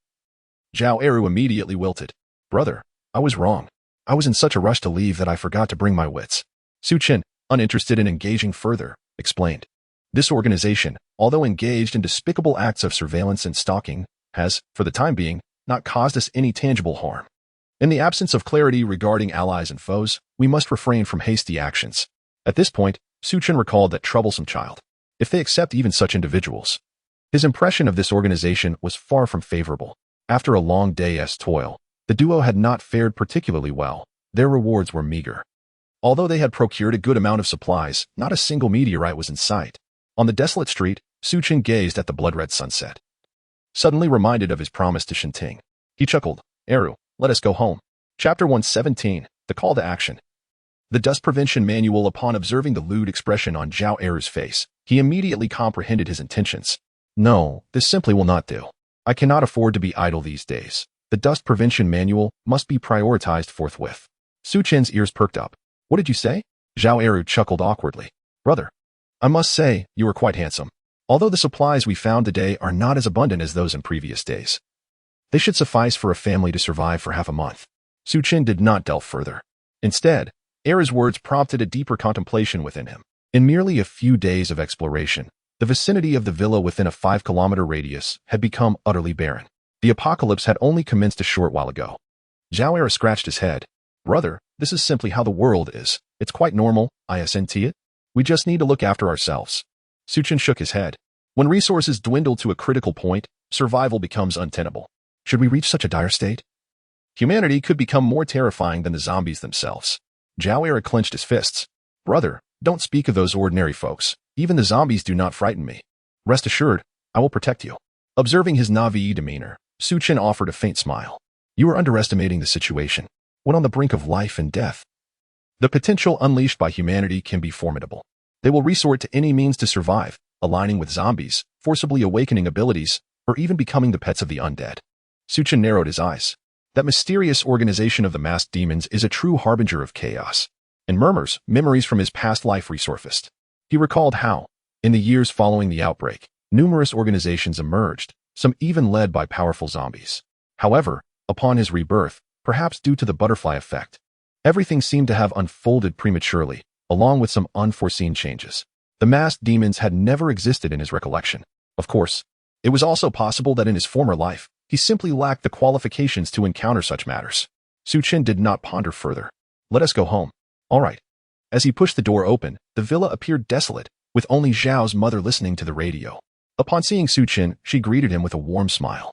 Zhao Eru immediately wilted. Brother, I was wrong. I was in such a rush to leave that I forgot to bring my wits. Su Chen, uninterested in engaging further, explained. This organization, although engaged in despicable acts of surveillance and stalking, has, for the time being, not caused us any tangible harm. In the absence of clarity regarding allies and foes, we must refrain from hasty actions. At this point, Su Chen recalled that troublesome child. If they accept even such individuals. His impression of this organization was far from favorable. After a long day's toil, the duo had not fared particularly well. Their rewards were meager. Although they had procured a good amount of supplies, not a single meteorite was in sight. On the desolate street, Su Chen gazed at the blood-red sunset. Suddenly reminded of his promise to Shinting, he chuckled. Eru, let us go home. Chapter 117, The Call to Action. The dust prevention manual. Upon observing the lewd expression on Zhao Eru's face, he immediately comprehended his intentions. No, this simply will not do. I cannot afford to be idle these days. The dust prevention manual must be prioritized forthwith. Su Chen's ears perked up. What did you say? Zhao Eru chuckled awkwardly. Brother, I must say, you are quite handsome. Although the supplies we found today are not as abundant as those in previous days, they should suffice for a family to survive for half a month. Su Chen did not delve further. Instead, Eru's words prompted a deeper contemplation within him. In merely a few days of exploration, the vicinity of the villa within a 5-kilometer radius had become utterly barren. The apocalypse had only commenced a short while ago. Zhao Eru scratched his head. Brother, this is simply how the world is. It's quite normal, isn't it? We just need to look after ourselves. Su Chen shook his head. When resources dwindle to a critical point, survival becomes untenable. Should we reach such a dire state? Humanity could become more terrifying than the zombies themselves. Zhao Eru clenched his fists. Brother, don't speak of those ordinary folks. Even the zombies do not frighten me. Rest assured, I will protect you. Observing his Na'vi demeanor, Su Chen offered a faint smile. You are underestimating the situation. When on the brink of life and death, the potential unleashed by humanity can be formidable. They will resort to any means to survive, aligning with zombies, forcibly awakening abilities, or even becoming the pets of the undead. Su Chen narrowed his eyes. That mysterious organization of the masked demons is a true harbinger of chaos. And memories from his past life resurfaced. He recalled how, in the years following the outbreak, numerous organizations emerged, some even led by powerful zombies. However, upon his rebirth, perhaps due to the butterfly effect, everything seemed to have unfolded prematurely, along with some unforeseen changes. The masked demons had never existed in his recollection. Of course, it was also possible that in his former life, he simply lacked the qualifications to encounter such matters. Su Chen did not ponder further. Let us go home. All right. As he pushed the door open, the villa appeared desolate, with only Zhao's mother listening to the radio. Upon seeing Su Chen, she greeted him with a warm smile.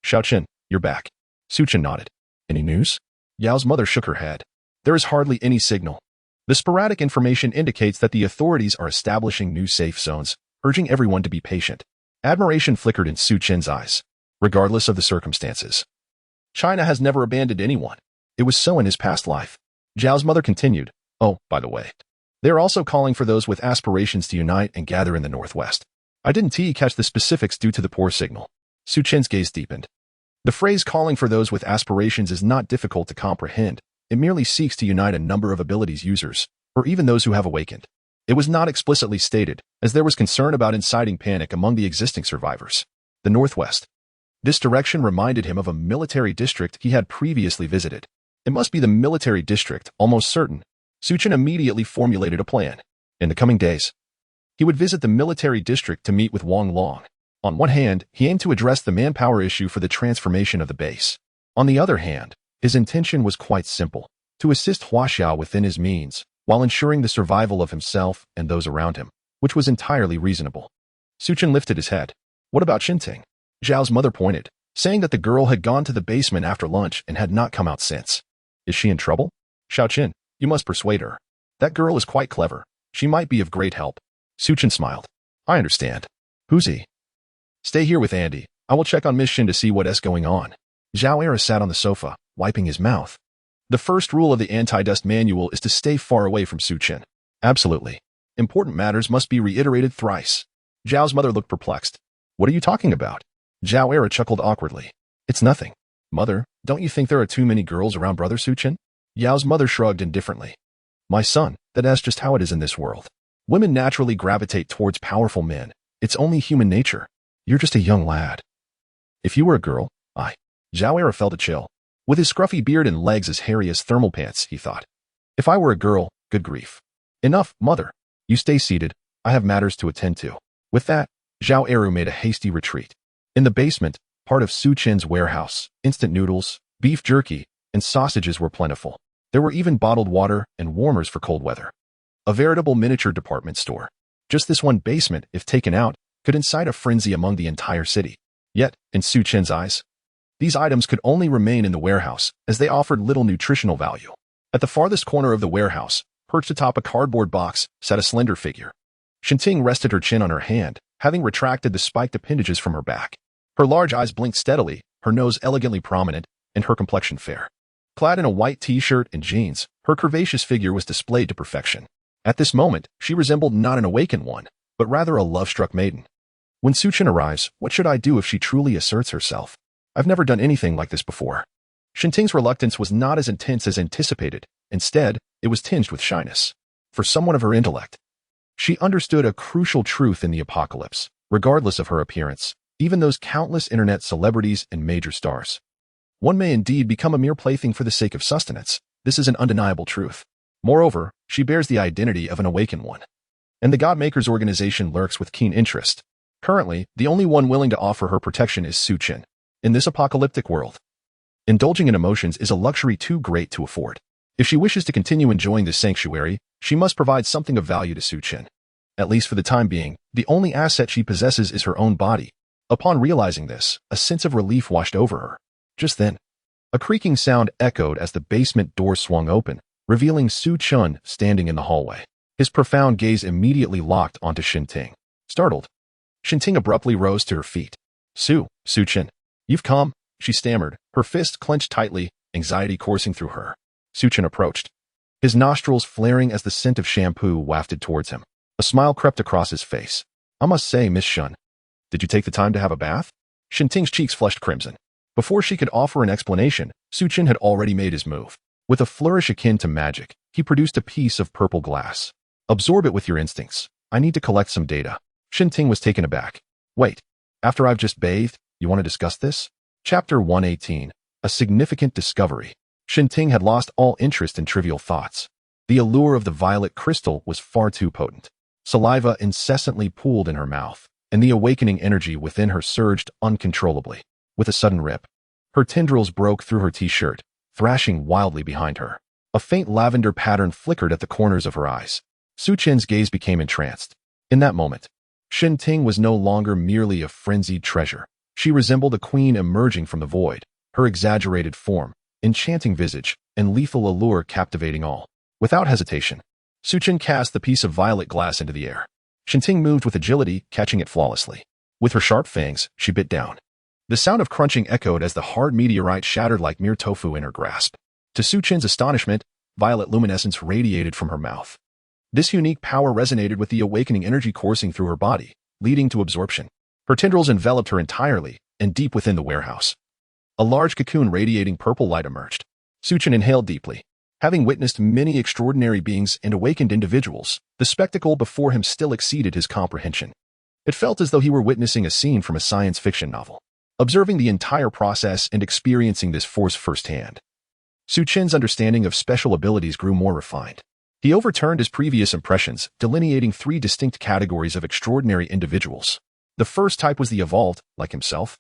Xiao Chen, you're back. Su Chen nodded. Any news? Yao's mother shook her head. There is hardly any signal. The sporadic information indicates that the authorities are establishing new safe zones, urging everyone to be patient. Admiration flickered in Su Chen's eyes. Regardless of the circumstances, China has never abandoned anyone. It was so in his past life. Zhao's mother continued. Oh, by the way, they are also calling for those with aspirations to unite and gather in the northwest. I didn't catch the specifics due to the poor signal. Su Chen's gaze deepened. The phrase calling for those with aspirations is not difficult to comprehend. It merely seeks to unite a number of abilities users, or even those who have awakened. It was not explicitly stated, as there was concern about inciting panic among the existing survivors. The northwest. This direction reminded him of a military district he had previously visited. It must be the military district, almost certain. Su Chen immediately formulated a plan. In the coming days, he would visit the military district to meet with Wang Long. On one hand, he aimed to address the manpower issue for the transformation of the base. On the other hand, his intention was quite simple, to assist Huaxiao within his means, while ensuring the survival of himself and those around him, which was entirely reasonable. Su Chen lifted his head. What about Xinting? Zhao's mother pointed, saying that the girl had gone to the basement after lunch and had not come out since. Is she in trouble? Xiao Chen, you must persuade her. That girl is quite clever. She might be of great help. Su Chen smiled. I understand. Who's he? Stay here with Andy. I will check on Miss Shin to see what is going on. Zhao Eru sat on the sofa, wiping his mouth. The first rule of the anti-dust manual is to stay far away from Su Chen. Absolutely. Important matters must be reiterated thrice. Zhao's mother looked perplexed. What are you talking about? Zhao Eru chuckled awkwardly. It's nothing. Mother, don't you think there are too many girls around Brother Su Chen? Yao's mother shrugged indifferently. My son, that's just how it is in this world. Women naturally gravitate towards powerful men. It's only human nature. You're just a young lad. If you were a girl, Zhao Eru felt a chill. With his scruffy beard and legs as hairy as thermal pants, he thought. If I were a girl, good grief. Enough, mother. You stay seated. I have matters to attend to. With that, Zhao Eru made a hasty retreat. In the basement, part of Su Chen's warehouse, instant noodles, beef jerky, and sausages were plentiful. There were even bottled water and warmers for cold weather. A veritable miniature department store. Just this one basement, if taken out, could incite a frenzy among the entire city. Yet, in Su Chen's eyes, these items could only remain in the warehouse, as they offered little nutritional value. At the farthest corner of the warehouse, perched atop a cardboard box, sat a slender figure. Xinting rested her chin on her hand, having retracted the spiked appendages from her back. Her large eyes blinked steadily, her nose elegantly prominent, and her complexion fair. Clad in a white t-shirt and jeans, Her curvaceous figure was displayed to perfection. At this moment, she resembled not an awakened one, but rather a love-struck maiden. When Su Chen arrives, what should I do if she truly asserts herself? I've never done anything like this before. Shenting's reluctance was not as intense as anticipated. Instead, it was tinged with shyness. For someone of her intellect, she understood a crucial truth in the apocalypse, regardless of her appearance, even those countless internet celebrities and major stars. One may indeed become a mere plaything for the sake of sustenance. This is an undeniable truth. Moreover, she bears the identity of an awakened one. And the God-Makers organization lurks with keen interest. Currently, the only one willing to offer her protection is Su Chen. In this apocalyptic world, indulging in emotions is a luxury too great to afford. If she wishes to continue enjoying this sanctuary, she must provide something of value to Su Chen. At least for the time being, the only asset she possesses is her own body. Upon realizing this, a sense of relief washed over her. Just then, a creaking sound echoed as the basement door swung open, revealing Su Chen standing in the hallway. His profound gaze immediately locked onto Shenting. Startled, Shenting abruptly rose to her feet. Su Chen, you've come, she stammered, her fist clenched tightly, anxiety coursing through her. Su Chen approached, his nostrils flaring as the scent of shampoo wafted towards him. A smile crept across his face. I must say, Miss Shun, did you take the time to have a bath? Shenting's cheeks flushed crimson. Before she could offer an explanation, Su Chen had already made his move. With a flourish akin to magic, he produced a piece of purple glass. Absorb it with your instincts. I need to collect some data. Shenting was taken aback. Wait, after I've just bathed, you want to discuss this? Chapter 118, A Significant Discovery. Shenting had lost all interest in trivial thoughts. The allure of the violet crystal was far too potent. Saliva incessantly pooled in her mouth, and the awakening energy within her surged uncontrollably. With a sudden rip, her tendrils broke through her t-shirt, thrashing wildly behind her. A faint lavender pattern flickered at the corners of her eyes. Su Chen's gaze became entranced. In that moment, Shenting was no longer merely a frenzied treasure. She resembled a queen emerging from the void, her exaggerated form, enchanting visage, and lethal allure captivating all. Without hesitation, Su Chen cast the piece of violet glass into the air. Shenting moved with agility, catching it flawlessly. With her sharp fangs, she bit down. The sound of crunching echoed as the hard meteorite shattered like mere tofu in her grasp. To Su Chen's astonishment, violet luminescence radiated from her mouth. This unique power resonated with the awakening energy coursing through her body, leading to absorption. Her tendrils enveloped her entirely, and deep within the warehouse, a large cocoon radiating purple light emerged. Su Chen inhaled deeply. Having witnessed many extraordinary beings and awakened individuals, the spectacle before him still exceeded his comprehension. It felt as though he were witnessing a scene from a science fiction novel. Observing the entire process and experiencing this force firsthand, Su Chen's understanding of special abilities grew more refined. He overturned his previous impressions, delineating 3 distinct categories of extraordinary individuals. The first type was the evolved, like himself,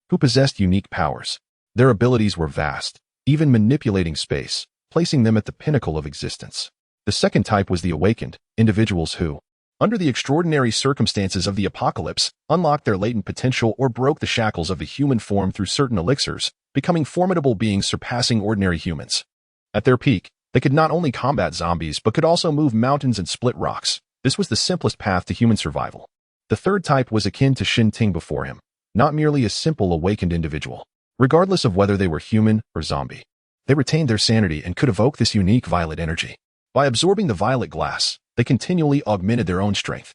who possessed unique powers. Their abilities were vast, even manipulating space, placing them at the pinnacle of existence. The second type was the awakened, individuals who, under the extraordinary circumstances of the apocalypse, unlocked their latent potential or broke the shackles of the human form through certain elixirs, becoming formidable beings surpassing ordinary humans. At their peak, they could not only combat zombies but could also move mountains and split rocks. This was the simplest path to human survival. The third type was akin to Shenting before him, not merely a simple awakened individual. Regardless of whether they were human or zombie, they retained their sanity and could evoke this unique violet energy. By absorbing the violet glass, they continually augmented their own strength.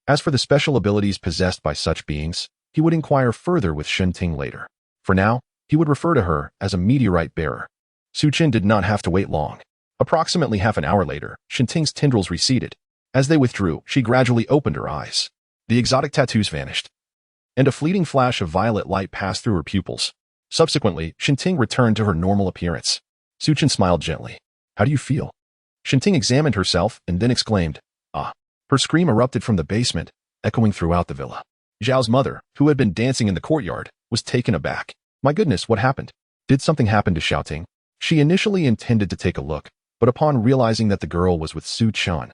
As for the special abilities possessed by such beings, he would inquire further with Shenting later. For now, he would refer to her as a meteorite bearer. Su Chen did not have to wait long. Approximately half an hour later, Shenting's tendrils receded. As they withdrew, she gradually opened her eyes. The exotic tattoos vanished, and a fleeting flash of violet light passed through her pupils. Subsequently, Shenting returned to her normal appearance. Su Chen smiled gently. How do you feel? Shenting examined herself and then exclaimed, "Ah." Her scream erupted from the basement, echoing throughout the villa. Zhao's mother, who had been dancing in the courtyard, was taken aback. My goodness, what happened? Did something happen to Xiaoting? She initially intended to take a look, but upon realizing that the girl was with Su Chen,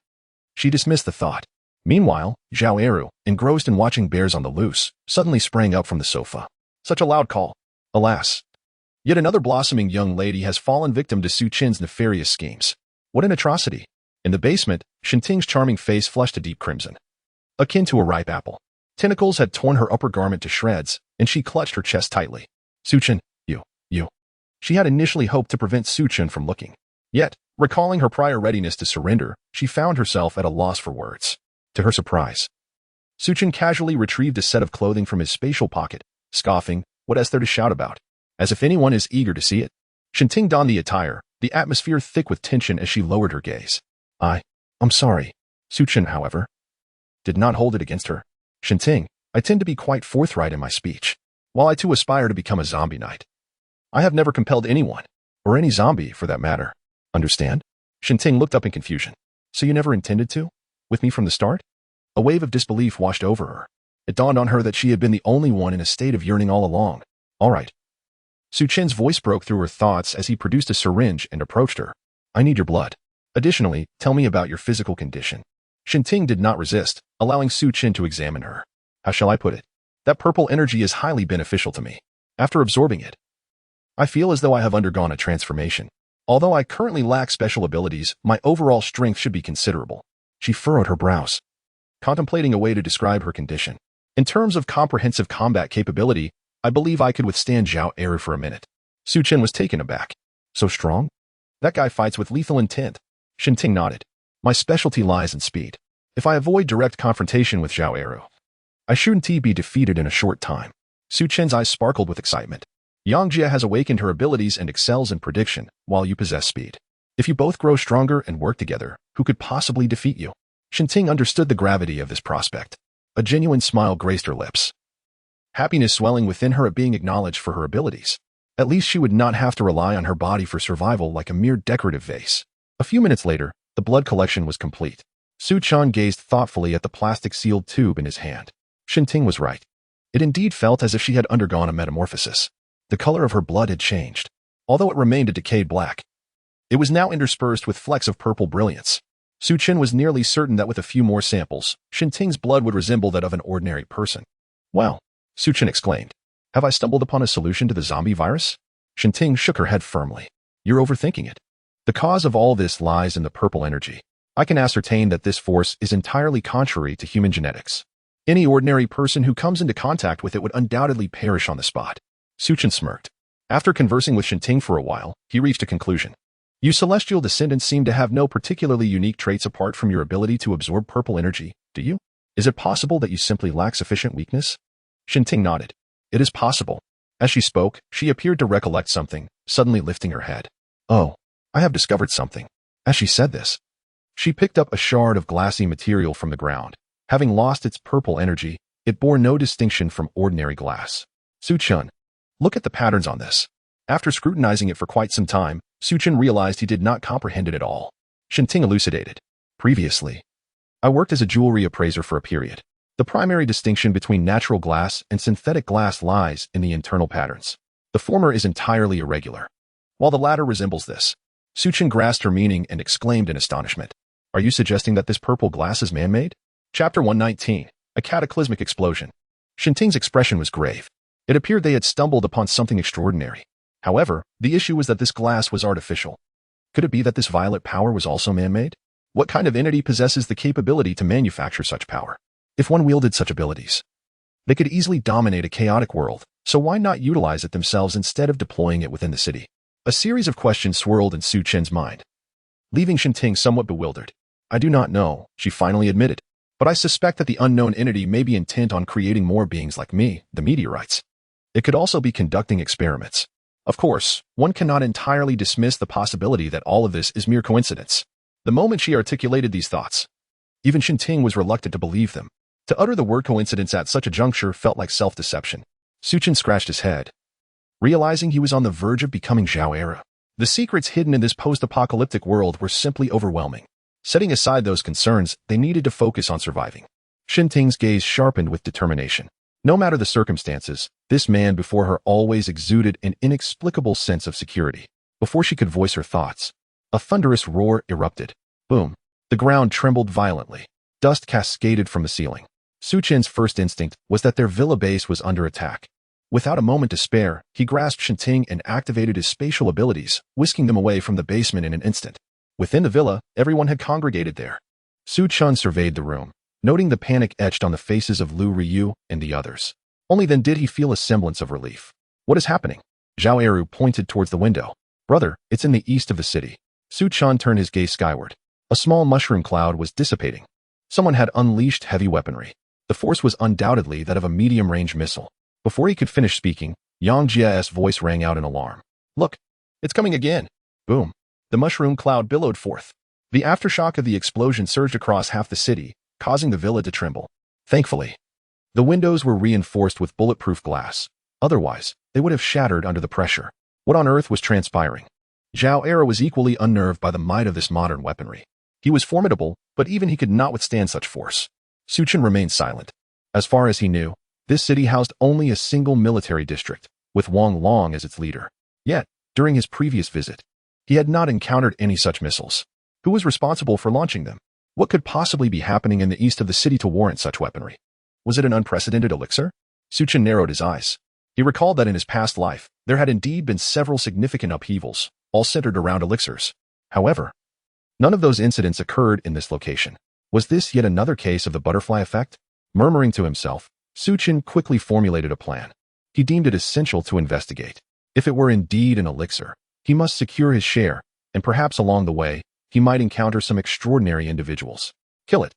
she dismissed the thought. Meanwhile, Zhao Eru, engrossed in watching bears on the loose, suddenly sprang up from the sofa. Such a loud call. Alas. Yet another blossoming young lady has fallen victim to Su Chen's nefarious schemes. What an atrocity. In the basement, Shenting's charming face flushed a deep crimson, akin to a ripe apple. Tentacles had torn her upper garment to shreds, and she clutched her chest tightly. Su Chen, you. She had initially hoped to prevent Su Chen from looking. Yet, Recalling her prior readiness to surrender, she found herself at a loss for words. To her surprise, Su Chen casually retrieved a set of clothing from his spatial pocket, scoffing, "What is there to shout about?" As if anyone is eager to see it. Shinting donned the attire, the atmosphere thick with tension as she lowered her gaze. I'm sorry. Su Chen, however, did not hold it against her. Shinting, I tend to be quite forthright in my speech. While I too aspire to become a zombie knight, I have never compelled anyone, or any zombie for that matter. Understand? Shinting looked up in confusion. So you never intended to? With me from the start? A wave of disbelief washed over her. It dawned on her that she had been the only one in a state of yearning all along. All right. Su Chen's voice broke through her thoughts as he produced a syringe and approached her. I need your blood. Additionally, tell me about your physical condition. Shinting did not resist, allowing Su Chen to examine her. How shall I put it? That purple energy is highly beneficial to me. After absorbing it, I feel as though I have undergone a transformation. Although I currently lack special abilities, my overall strength should be considerable. She furrowed her brows, contemplating a way to describe her condition. In terms of comprehensive combat capability, I believe I could withstand Zhao Eru for a minute. Su Chen was taken aback. So strong? That guy fights with lethal intent. Shinting nodded. My specialty lies in speed. If I avoid direct confrontation with Zhao Eru, I shouldn't be defeated in a short time. Su Chen's eyes sparkled with excitement. Yang Jia has awakened her abilities and excels in prediction, while you possess speed. If you both grow stronger and work together, who could possibly defeat you? Shinting understood the gravity of this prospect. A genuine smile graced her lips. Happiness swelling within her at being acknowledged for her abilities. At least she would not have to rely on her body for survival like a mere decorative vase. A few minutes later, the blood collection was complete. Su Chen gazed thoughtfully at the plastic-sealed tube in his hand. Shinting was right. It indeed felt as if she had undergone a metamorphosis. The color of her blood had changed. Although it remained a decayed black, it was now interspersed with flecks of purple brilliance. Su Chen was nearly certain that with a few more samples, Shinting's blood would resemble that of an ordinary person. Well, Su Chen exclaimed, have I stumbled upon a solution to the zombie virus? Shinting shook her head firmly. You're overthinking it. The cause of all this lies in the purple energy. I can ascertain that this force is entirely contrary to human genetics. Any ordinary person who comes into contact with it would undoubtedly perish on the spot. Su Chen smirked. After conversing with Shinting for a while, he reached a conclusion. You celestial descendants seem to have no particularly unique traits apart from your ability to absorb purple energy, do you? Is it possible that you simply lack sufficient weakness? Shinting nodded. It is possible. As she spoke, she appeared to recollect something, suddenly lifting her head. Oh, I have discovered something. As she said this, she picked up a shard of glassy material from the ground. Having lost its purple energy, it bore no distinction from ordinary glass. Su Chen, look at the patterns on this. After scrutinizing it for quite some time, Su Chen realized he did not comprehend it at all. Shinting elucidated. Previously, I worked as a jewelry appraiser for a period. The primary distinction between natural glass and synthetic glass lies in the internal patterns. The former is entirely irregular, while the latter resembles this. Su Chen grasped her meaning and exclaimed in astonishment. Are you suggesting that this purple glass is man-made? Chapter 119. A cataclysmic explosion. Shinting's expression was grave. It appeared they had stumbled upon something extraordinary. However, the issue was that this glass was artificial. Could it be that this violet power was also man-made? What kind of entity possesses the capability to manufacture such power? If one wielded such abilities, they could easily dominate a chaotic world, so why not utilize it themselves instead of deploying it within the city? A series of questions swirled in Su Chen's mind, leaving Shinting somewhat bewildered. I do not know, she finally admitted, but I suspect that the unknown entity may be intent on creating more beings like me, the meteorites. It could also be conducting experiments. Of course, one cannot entirely dismiss the possibility that all of this is mere coincidence. The moment she articulated these thoughts, even Shinting was reluctant to believe them. To utter the word coincidence at such a juncture felt like self-deception. Su Chen scratched his head, realizing he was on the verge of becoming Zhao Eru. The secrets hidden in this post-apocalyptic world were simply overwhelming. Setting aside those concerns, they needed to focus on surviving. Shinting's gaze sharpened with determination. No matter the circumstances, this man before her always exuded an inexplicable sense of security. Before she could voice her thoughts, a thunderous roar erupted. Boom. The ground trembled violently. Dust cascaded from the ceiling. Su Chen's first instinct was that their villa base was under attack. Without a moment to spare, he grasped Shinting and activated his spatial abilities, whisking them away from the basement in an instant. Within the villa, everyone had congregated there. Su Chen surveyed the room, noting the panic etched on the faces of Lu Ryu and the others. Only then did he feel a semblance of relief. What is happening? Zhao Eru pointed towards the window. Brother, it's in the east of the city. Su Chen turned his gaze skyward. A small mushroom cloud was dissipating. Someone had unleashed heavy weaponry. The force was undoubtedly that of a medium-range missile. Before he could finish speaking, Yang Jie's voice rang out in alarm. Look, it's coming again. Boom. The mushroom cloud billowed forth. The aftershock of the explosion surged across half the city, causing the villa to tremble. Thankfully, the windows were reinforced with bulletproof glass. Otherwise, they would have shattered under the pressure. What on earth was transpiring? Zhao Era was equally unnerved by the might of this modern weaponry. He was formidable, but even he could not withstand such force. Su Chen remained silent. As far as he knew, this city housed only a single military district, with Wang Long as its leader. Yet, during his previous visit, he had not encountered any such missiles. Who was responsible for launching them? What could possibly be happening in the east of the city to warrant such weaponry? Was it an unprecedented elixir? Su Chen narrowed his eyes. He recalled that in his past life, there had indeed been several significant upheavals, all centered around elixirs. However, none of those incidents occurred in this location. Was this yet another case of the butterfly effect? Murmuring to himself, Su Chen quickly formulated a plan. He deemed it essential to investigate. If it were indeed an elixir, he must secure his share, and perhaps along the way, he might encounter some extraordinary individuals. Kill it,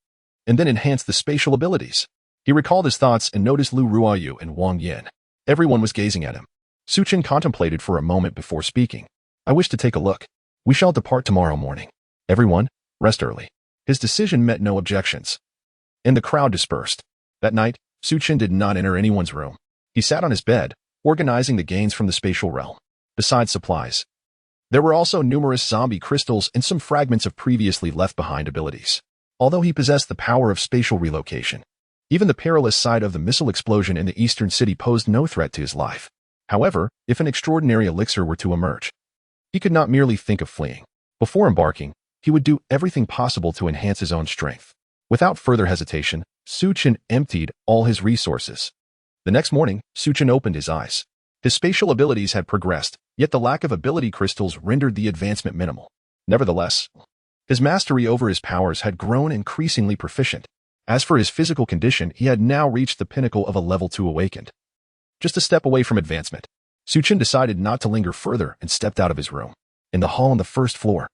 and then enhance the spatial abilities. He recalled his thoughts and noticed Lu Ruoyu and Wang Yin. Everyone was gazing at him. Su Chen contemplated for a moment before speaking. I wish to take a look. We shall depart tomorrow morning. Everyone, rest early. His decision met no objections, and the crowd dispersed. That night, Su Chen did not enter anyone's room. He sat on his bed, organizing the gains from the spatial realm. Besides supplies, there were also numerous zombie crystals and some fragments of previously left-behind abilities. Although he possessed the power of spatial relocation, even the perilous side of the missile explosion in the eastern city posed no threat to his life. However, if an extraordinary elixir were to emerge, he could not merely think of fleeing. Before embarking, he would do everything possible to enhance his own strength. Without further hesitation, Su Chen emptied all his resources. The next morning, Su Chen opened his eyes. His spatial abilities had progressed, yet the lack of ability crystals rendered the advancement minimal. Nevertheless, his mastery over his powers had grown increasingly proficient. As for his physical condition, he had now reached the pinnacle of a level 2 awakened. Just a step away from advancement, Su Chen decided not to linger further and stepped out of his room. In the hall on the first floor,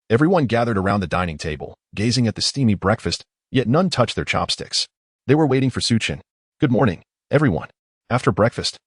everyone gathered around the dining table, gazing at the steamy breakfast, yet none touched their chopsticks. They were waiting for Su Chen. Good morning, everyone. After breakfast,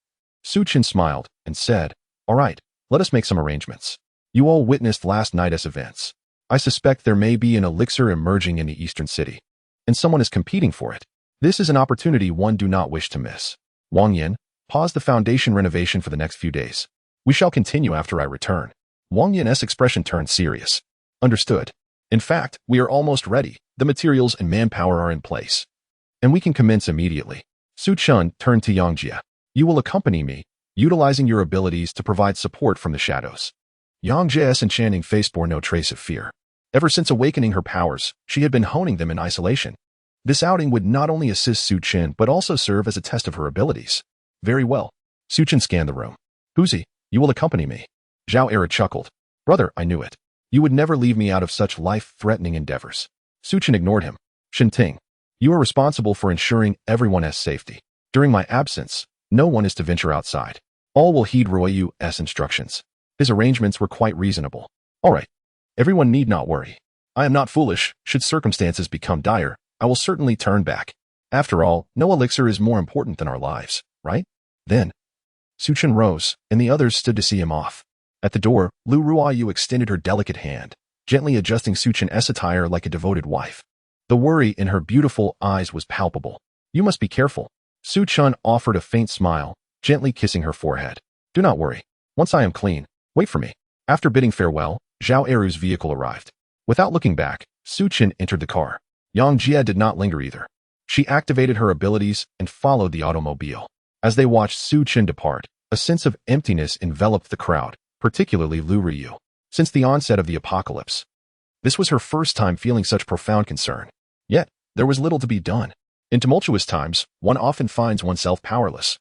Su Chen smiled and said, all right, let us make some arrangements. You all witnessed last night's events. I suspect there may be an elixir emerging in the eastern city, and someone is competing for it. This is an opportunity one do not wish to miss. Wang Yin, pause the foundation renovation for the next few days. We shall continue after I return. Wang Yin's expression turned serious. Understood. In fact, we are almost ready. The materials and manpower are in place, and we can commence immediately. Su Chen turned to Yang Jie. You will accompany me, utilizing your abilities to provide support from the shadows. Yang Jie's enchanting face bore no trace of fear. Ever since awakening her powers, she had been honing them in isolation. This outing would not only assist Su Chen, but also serve as a test of her abilities. Very well. Su Chen scanned the room. Huzi, you will accompany me. Zhao Era chuckled. Brother, I knew it. You would never leave me out of such life-threatening endeavors. Su Chen ignored him. Shinting, you are responsible for ensuring everyone has safety. During my absence, no one is to venture outside. All will heed Ruoyu's instructions. His arrangements were quite reasonable. All right. Everyone need not worry. I am not foolish. Should circumstances become dire, I will certainly turn back. After all, no elixir is more important than our lives, right? Then, Su Chen rose, and the others stood to see him off. At the door, Lu Ruoyu extended her delicate hand, gently adjusting Su Chen's attire like a devoted wife. The worry in her beautiful eyes was palpable. You must be careful. Su Chen offered a faint smile, gently kissing her forehead. Do not worry. Once I am clean, wait for me. After bidding farewell, Zhao Eru's vehicle arrived. Without looking back, Su Chen entered the car. Yang Jie did not linger either. She activated her abilities and followed the automobile. As they watched Su Chen depart, a sense of emptiness enveloped the crowd, particularly Lu Ruoyu. Since the onset of the apocalypse, this was her first time feeling such profound concern. Yet, there was little to be done. In tumultuous times, one often finds oneself powerless,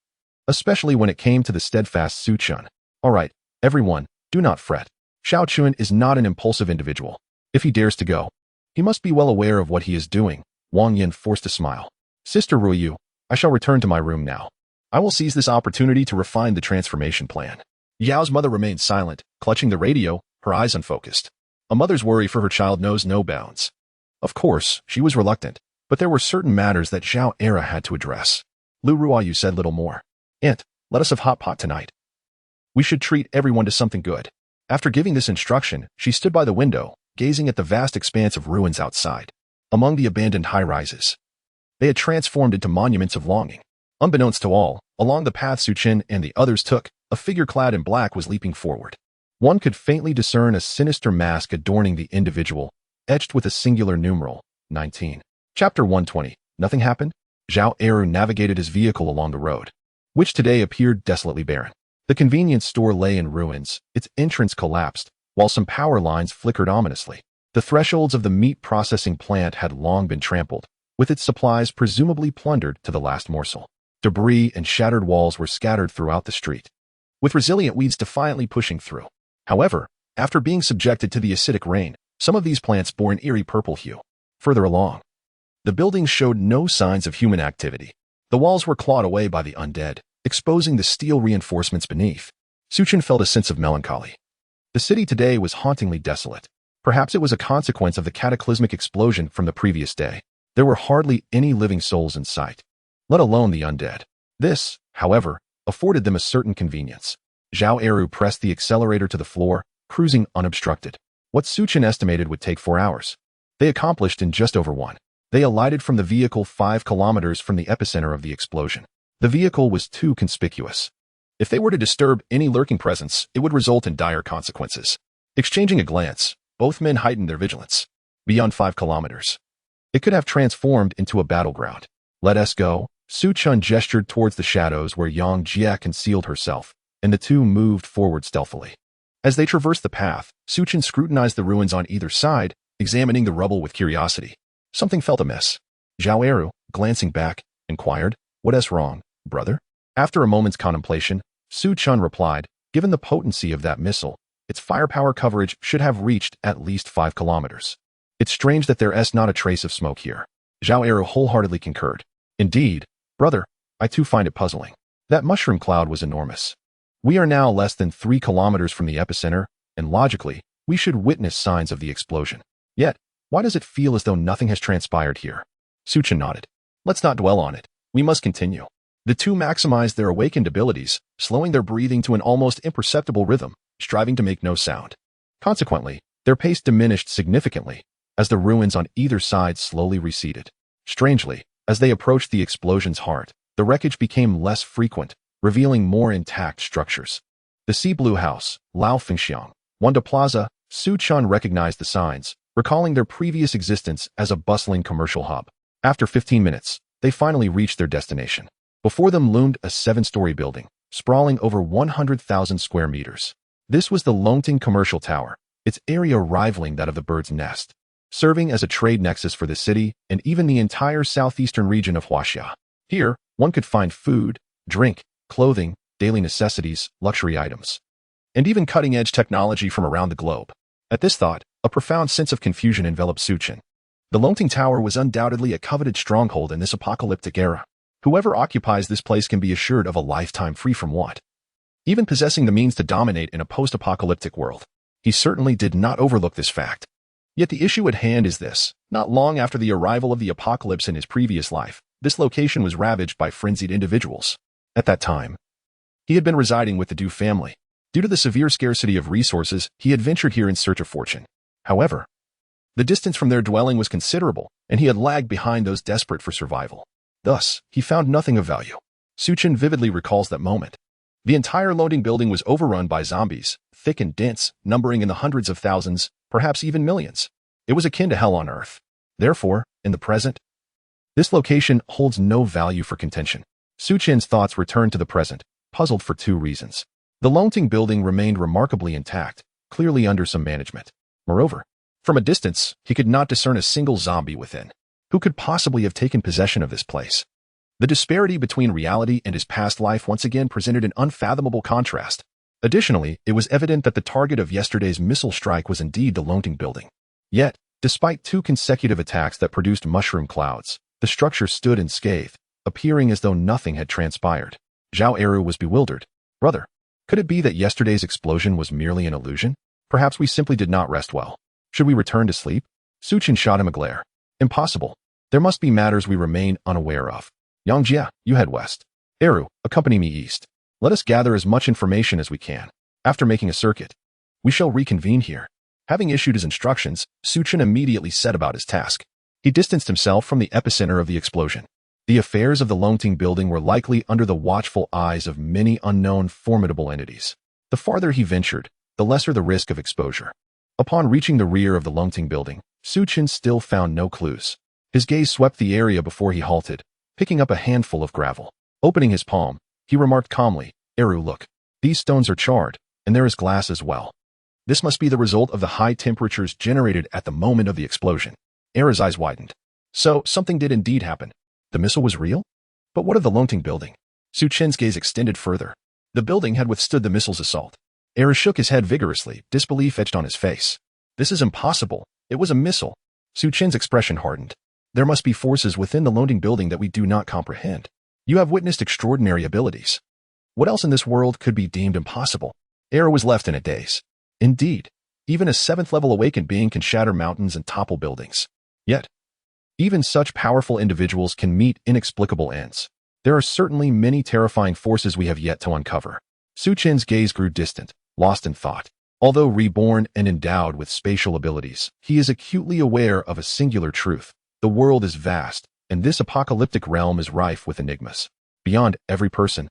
especially when it came to the steadfast Su Chen. All right, everyone, do not fret. Xiao Chun is not an impulsive individual. If he dares to go, he must be well aware of what he is doing. Wang Yin forced a smile. Sister Ruoyu, I shall return to my room now. I will seize this opportunity to refine the transformation plan. Yao's mother remained silent, clutching the radio, her eyes unfocused. A mother's worry for her child knows no bounds. Of course, she was reluctant, but there were certain matters that Zhao Era had to address. Lu Ruoyu said little more. Aunt, let us have hot pot tonight. We should treat everyone to something good. After giving this instruction, she stood by the window, gazing at the vast expanse of ruins outside. Among the abandoned high-rises, they had transformed into monuments of longing. Unbeknownst to all, along the path Su Chen and the others took, a figure clad in black was leaping forward. One could faintly discern a sinister mask adorning the individual, etched with a singular numeral, 19. Chapter 120. Nothing happened? Zhao Eru navigated his vehicle along the road, which today appeared desolately barren. The convenience store lay in ruins, its entrance collapsed, while some power lines flickered ominously. The thresholds of the meat processing plant had long been trampled, with its supplies presumably plundered to the last morsel. Debris and shattered walls were scattered throughout the street, with resilient weeds defiantly pushing through. However, after being subjected to the acidic rain, some of these plants bore an eerie purple hue. Further along, the buildings showed no signs of human activity. The walls were clawed away by the undead, exposing the steel reinforcements beneath. Su Chen felt a sense of melancholy. The city today was hauntingly desolate. Perhaps it was a consequence of the cataclysmic explosion from the previous day. There were hardly any living souls in sight, let alone the undead. This, however, afforded them a certain convenience. Zhao Eru pressed the accelerator to the floor, cruising unobstructed. What Su Chen estimated would take 4 hours, they accomplished in just over 1. They alighted from the vehicle 5 kilometers from the epicenter of the explosion. The vehicle was too conspicuous. If they were to disturb any lurking presence, it would result in dire consequences. Exchanging a glance, both men heightened their vigilance. Beyond 5 kilometers, it could have transformed into a battleground. Let us go. Su Chen gestured towards the shadows where Yang Jie concealed herself, and the two moved forward stealthily. As they traversed the path, Su Chen scrutinized the ruins on either side, examining the rubble with curiosity. Something felt amiss. Zhao Eru, glancing back, inquired, "What is wrong, brother?" After a moment's contemplation, Su Chen replied, "Given the potency of that missile, its firepower coverage should have reached at least 5 kilometers. It's strange that there is not a trace of smoke here." Zhao Eru wholeheartedly concurred. "Indeed, brother, I too find it puzzling. That mushroom cloud was enormous. We are now less than 3 kilometers from the epicenter, and logically, we should witness signs of the explosion. Yet, why does it feel as though nothing has transpired here?" Su Chen nodded. "Let's not dwell on it. We must continue." The two maximized their awakened abilities, slowing their breathing to an almost imperceptible rhythm, striving to make no sound. Consequently, their pace diminished significantly as the ruins on either side slowly receded. Strangely, as they approached the explosion's heart, the wreckage became less frequent, revealing more intact structures. The Sea Blue House, Lao Fengxiang, Wanda Plaza. Su Chen recognized the signs, recalling their previous existence as a bustling commercial hub. After 15 minutes, they finally reached their destination. Before them loomed a 7-story building, sprawling over 100,000 square meters. This was the Longting Commercial Tower, its area rivaling that of the Bird's Nest, serving as a trade nexus for the city and even the entire southeastern region of Huaxia. Here, one could find food, drink, clothing, daily necessities, luxury items, and even cutting-edge technology from around the globe. At this thought, a profound sense of confusion enveloped Su Chen. The Longting Tower was undoubtedly a coveted stronghold in this apocalyptic era. Whoever occupies this place can be assured of a lifetime free from want, even possessing the means to dominate in a post-apocalyptic world. He certainly did not overlook this fact. Yet the issue at hand is this: not long after the arrival of the apocalypse in his previous life, this location was ravaged by frenzied individuals. At that time, he had been residing with the Du family. Due to the severe scarcity of resources, he had ventured here in search of fortune. However, the distance from their dwelling was considerable, and he had lagged behind those desperate for survival. Thus, he found nothing of value. Su Chen vividly recalls that moment. The entire loading building was overrun by zombies, thick and dense, numbering in the hundreds of thousands, perhaps even millions. It was akin to hell on earth. Therefore, in the present, this location holds no value for contention. Su Chen's thoughts returned to the present, puzzled for 2 reasons. The Longting building remained remarkably intact, clearly under some management. Moreover, from a distance, he could not discern a single zombie within. Who could possibly have taken possession of this place? The disparity between reality and his past life once again presented an unfathomable contrast. Additionally, it was evident that the target of yesterday's missile strike was indeed the Longting building. Yet, despite 2 consecutive attacks that produced mushroom clouds, the structure stood unscathed, appearing as though nothing had transpired. Zhao Eru was bewildered. "Brother, could it be that yesterday's explosion was merely an illusion? Perhaps we simply did not rest well." Should we return to sleep? Su Chen shot him a glare. Impossible. There must be matters we remain unaware of. Yangjia, you head west. Eru, accompany me east. Let us gather as much information as we can. After making a circuit, we shall reconvene here. Having issued his instructions, Su Chen immediately set about his task. He distanced himself from the epicenter of the explosion. The affairs of the Longting building were likely under the watchful eyes of many unknown formidable entities. The farther he ventured, the lesser the risk of exposure. Upon reaching the rear of the Longting building, Su Chen still found no clues. His gaze swept the area before he halted, picking up a handful of gravel. Opening his palm, he remarked calmly, Eru, look. These stones are charred, and there is glass as well. This must be the result of the high temperatures generated at the moment of the explosion. Eru's eyes widened. So, something did indeed happen. The missile was real? But what of the Longting building? Su Chen's gaze extended further. The building had withstood the missile's assault. Eru shook his head vigorously, disbelief etched on his face. This is impossible. It was a missile. Su Chen's expression hardened. There must be forces within the Longting building that we do not comprehend. You have witnessed extraordinary abilities. What else in this world could be deemed impossible? Eru was left in a daze. Indeed, even a 7th-level awakened being can shatter mountains and topple buildings. Yet, even such powerful individuals can meet inexplicable ends. There are certainly many terrifying forces we have yet to uncover. Su Chen's gaze grew distant, lost in thought. Although reborn and endowed with spatial abilities, he is acutely aware of a singular truth. The world is vast, and this apocalyptic realm is rife with enigmas. Beyond every person,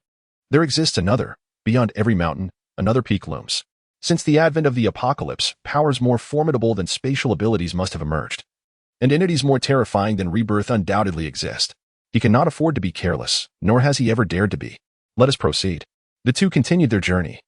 there exists another. Beyond every mountain, another peak looms. Since the advent of the apocalypse, powers more formidable than spatial abilities must have emerged. And entities more terrifying than rebirth undoubtedly exist. He cannot afford to be careless, nor has he ever dared to be. Let us proceed. The two continued their journey.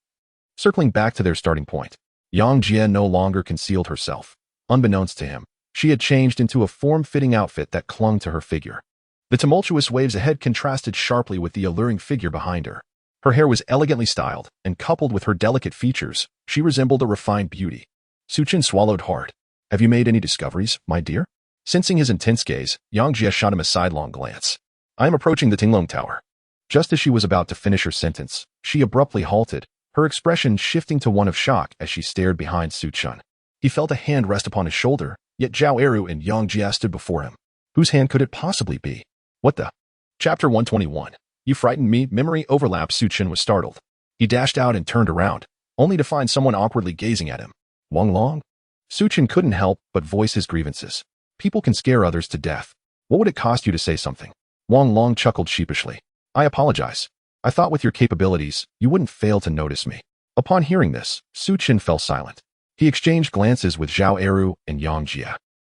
Circling back to their starting point, Yang Jie no longer concealed herself. Unbeknownst to him, she had changed into a form-fitting outfit that clung to her figure. The tumultuous waves ahead contrasted sharply with the alluring figure behind her. Her hair was elegantly styled, and coupled with her delicate features, she resembled a refined beauty. Su Chen swallowed hard. Have you made any discoveries, my dear? Sensing his intense gaze, Yang Jie shot him a sidelong glance. I am approaching the Tinglong Tower. Just as she was about to finish her sentence, she abruptly halted, her expression shifting to one of shock as she stared behind Su Chen. He felt a hand rest upon his shoulder, yet Zhao Eru and Yang Jie stood before him. Whose hand could it possibly be? What the? Chapter 121. You frightened me. Memory overlapped. Su Chen was startled. He dashed out and turned around, only to find someone awkwardly gazing at him. Wang Long? Su Chen couldn't help but voice his grievances. People can scare others to death. What would it cost you to say something? Wang Long chuckled sheepishly. I apologize. I thought with your capabilities, you wouldn't fail to notice me. Upon hearing this, Su Chen fell silent. He exchanged glances with Zhao Eru and Yang Jie,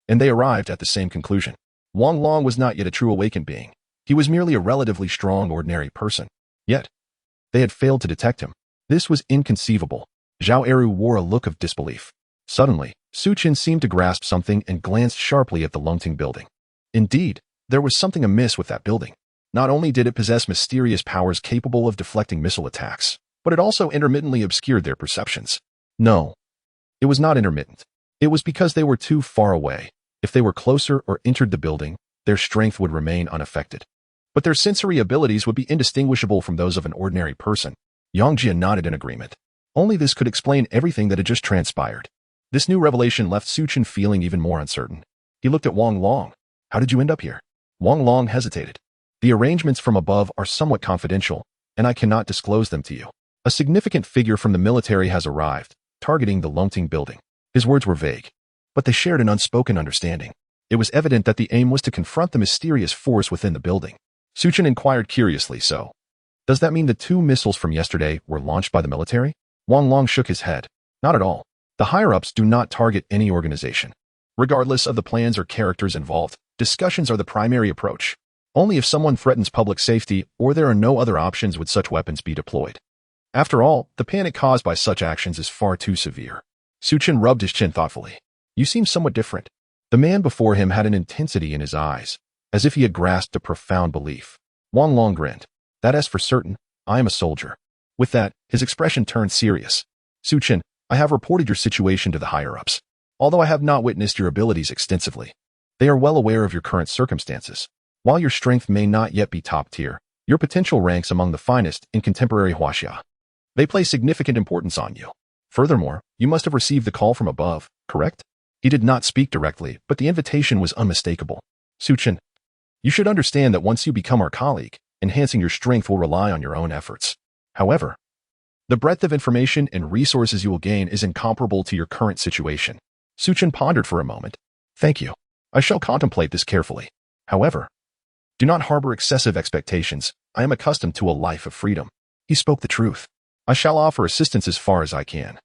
and they arrived at the same conclusion. Wang Long was not yet a true awakened being. He was merely a relatively strong ordinary person. Yet, they had failed to detect him. This was inconceivable. Zhao Eru wore a look of disbelief. Suddenly, Su Chen seemed to grasp something and glanced sharply at the Longting building. Indeed, there was something amiss with that building. Not only did it possess mysterious powers capable of deflecting missile attacks, but it also intermittently obscured their perceptions. No, it was not intermittent. It was because they were too far away. If they were closer or entered the building, their strength would remain unaffected. But their sensory abilities would be indistinguishable from those of an ordinary person. Yang Jie nodded in agreement. Only this could explain everything that had just transpired. This new revelation left Su Chen feeling even more uncertain. He looked at Wang Long. How did you end up here? Wang Long hesitated. The arrangements from above are somewhat confidential, and I cannot disclose them to you. A significant figure from the military has arrived, targeting the Longting building. His words were vague, but they shared an unspoken understanding. It was evident that the aim was to confront the mysterious force within the building. Su Chen inquired curiously, so, does that mean the 2 missiles from yesterday were launched by the military? Wang Long shook his head. Not at all. The higher-ups do not target any organization. Regardless of the plans or characters involved, discussions are the primary approach. Only if someone threatens public safety or there are no other options would such weapons be deployed. After all, the panic caused by such actions is far too severe. Su Chen rubbed his chin thoughtfully. You seem somewhat different. The man before him had an intensity in his eyes, as if he had grasped a profound belief. Wang Long grinned. That is for certain. I am a soldier. With that, his expression turned serious. Su Chen, I have reported your situation to the higher-ups. Although I have not witnessed your abilities extensively, they are well aware of your current circumstances. While your strength may not yet be top tier, your potential ranks among the finest in contemporary Huaxia. They place significant importance on you. Furthermore, you must have received the call from above, correct? He did not speak directly, but the invitation was unmistakable. Su Chen, you should understand that once you become our colleague, enhancing your strength will rely on your own efforts. However, the breadth of information and resources you will gain is incomparable to your current situation. Su Chen pondered for a moment. Thank you. I shall contemplate this carefully. However, do not harbor excessive expectations. I am accustomed to a life of freedom. He spoke the truth. I shall offer assistance as far as I can.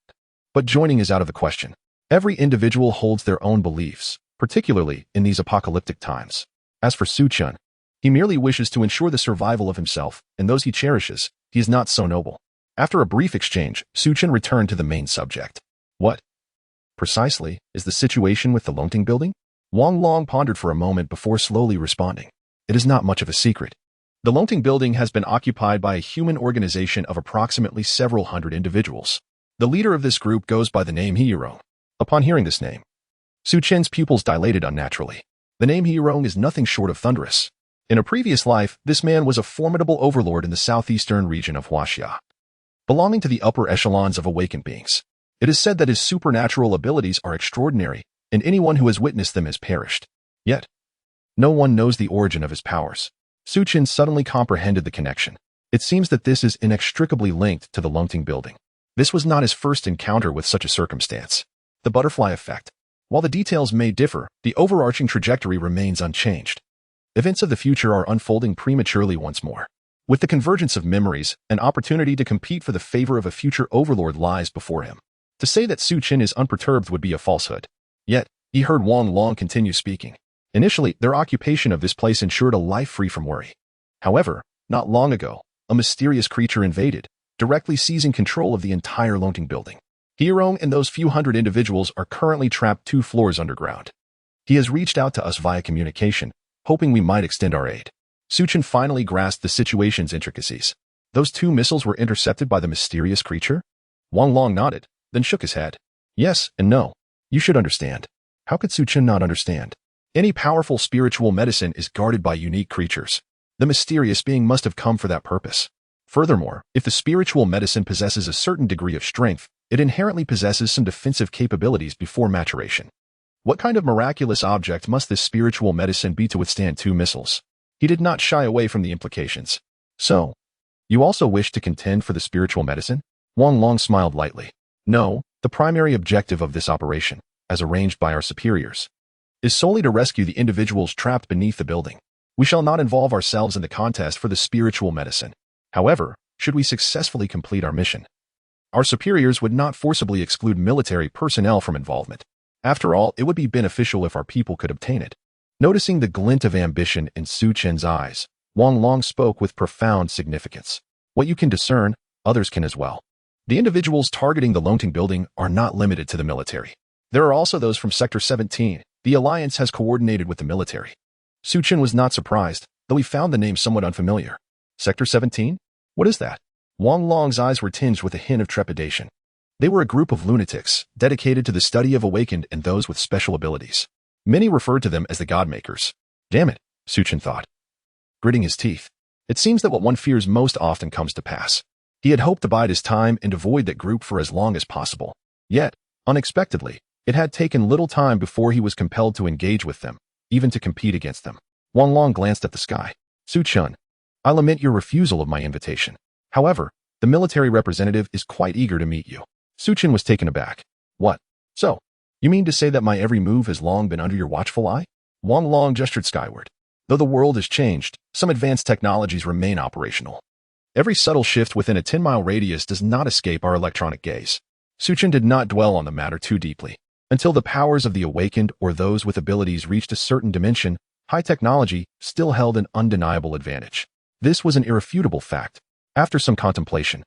But joining is out of the question. Every individual holds their own beliefs, particularly in these apocalyptic times. As for Su Chen, he merely wishes to ensure the survival of himself and those he cherishes. He is not so noble. After a brief exchange, Su Chen returned to the main subject. What, precisely, is the situation with the Longting building? Wang Long pondered for a moment before slowly responding. It is not much of a secret. The Longting building has been occupied by a human organization of approximately several hundred individuals. The leader of this group goes by the name Hiyurong. Upon hearing this name, Su Chen's pupils dilated unnaturally. The name Hiyurong is nothing short of thunderous. In a previous life, this man was a formidable overlord in the southeastern region of Huaxia, belonging to the upper echelons of awakened beings. It is said that his supernatural abilities are extraordinary, and anyone who has witnessed them has perished. Yet, no one knows the origin of his powers. Su Chen suddenly comprehended the connection. It seems that this is inextricably linked to the Longting building. This was not his first encounter with such a circumstance. The butterfly effect. While the details may differ, the overarching trajectory remains unchanged. Events of the future are unfolding prematurely once more. With the convergence of memories, an opportunity to compete for the favor of a future overlord lies before him. To say that Su Chen is unperturbed would be a falsehood. Yet, he heard Wang Long continue speaking. Initially, their occupation of this place ensured a life free from worry. However, not long ago, a mysterious creature invaded, directly seizing control of the entire Longting building. Hiyurong and those few hundred individuals are currently trapped 2 floors underground. He has reached out to us via communication, hoping we might extend our aid. Su Chen finally grasped the situation's intricacies. Those 2 missiles were intercepted by the mysterious creature? Wang Long nodded, then shook his head. Yes and no. You should understand. How could Su Chen not understand? Any powerful spiritual medicine is guarded by unique creatures. The mysterious being must have come for that purpose. Furthermore, if the spiritual medicine possesses a certain degree of strength, it inherently possesses some defensive capabilities before maturation. What kind of miraculous object must this spiritual medicine be to withstand 2 missiles? He did not shy away from the implications. So, you also wish to contend for the spiritual medicine? Wang Long smiled lightly. No, the primary objective of this operation, as arranged by our superiors, is solely to rescue the individuals trapped beneath the building. We shall not involve ourselves in the contest for the spiritual medicine. However, should we successfully complete our mission, our superiors would not forcibly exclude military personnel from involvement. After all, it would be beneficial if our people could obtain it. Noticing the glint of ambition in Su Chen's eyes, Wang Long spoke with profound significance. What you can discern, others can as well. The individuals targeting the Longting building are not limited to the military. There are also those from Sector 17. The Alliance has coordinated with the military. Su Chen was not surprised, though he found the name somewhat unfamiliar. Sector 17? What is that? Wang Long's eyes were tinged with a hint of trepidation. They were a group of lunatics, dedicated to the study of awakened and those with special abilities. Many referred to them as the Godmakers. Damn it, Su Chen thought, gritting his teeth. It seems that what one fears most often comes to pass. He had hoped to bide his time and avoid that group for as long as possible. Yet, unexpectedly, it had taken little time before he was compelled to engage with them, even to compete against them. Wang Long glanced at the sky. Su Chen, I lament your refusal of my invitation. However, the military representative is quite eager to meet you. Su Chen was taken aback. What? So, you mean to say that my every move has long been under your watchful eye? Wang Long gestured skyward. Though the world has changed, some advanced technologies remain operational. Every subtle shift within a 10-mile radius does not escape our electronic gaze. Su Chen did not dwell on the matter too deeply. Until the powers of the awakened or those with abilities reached a certain dimension, high technology still held an undeniable advantage. This was an irrefutable fact. After some contemplation,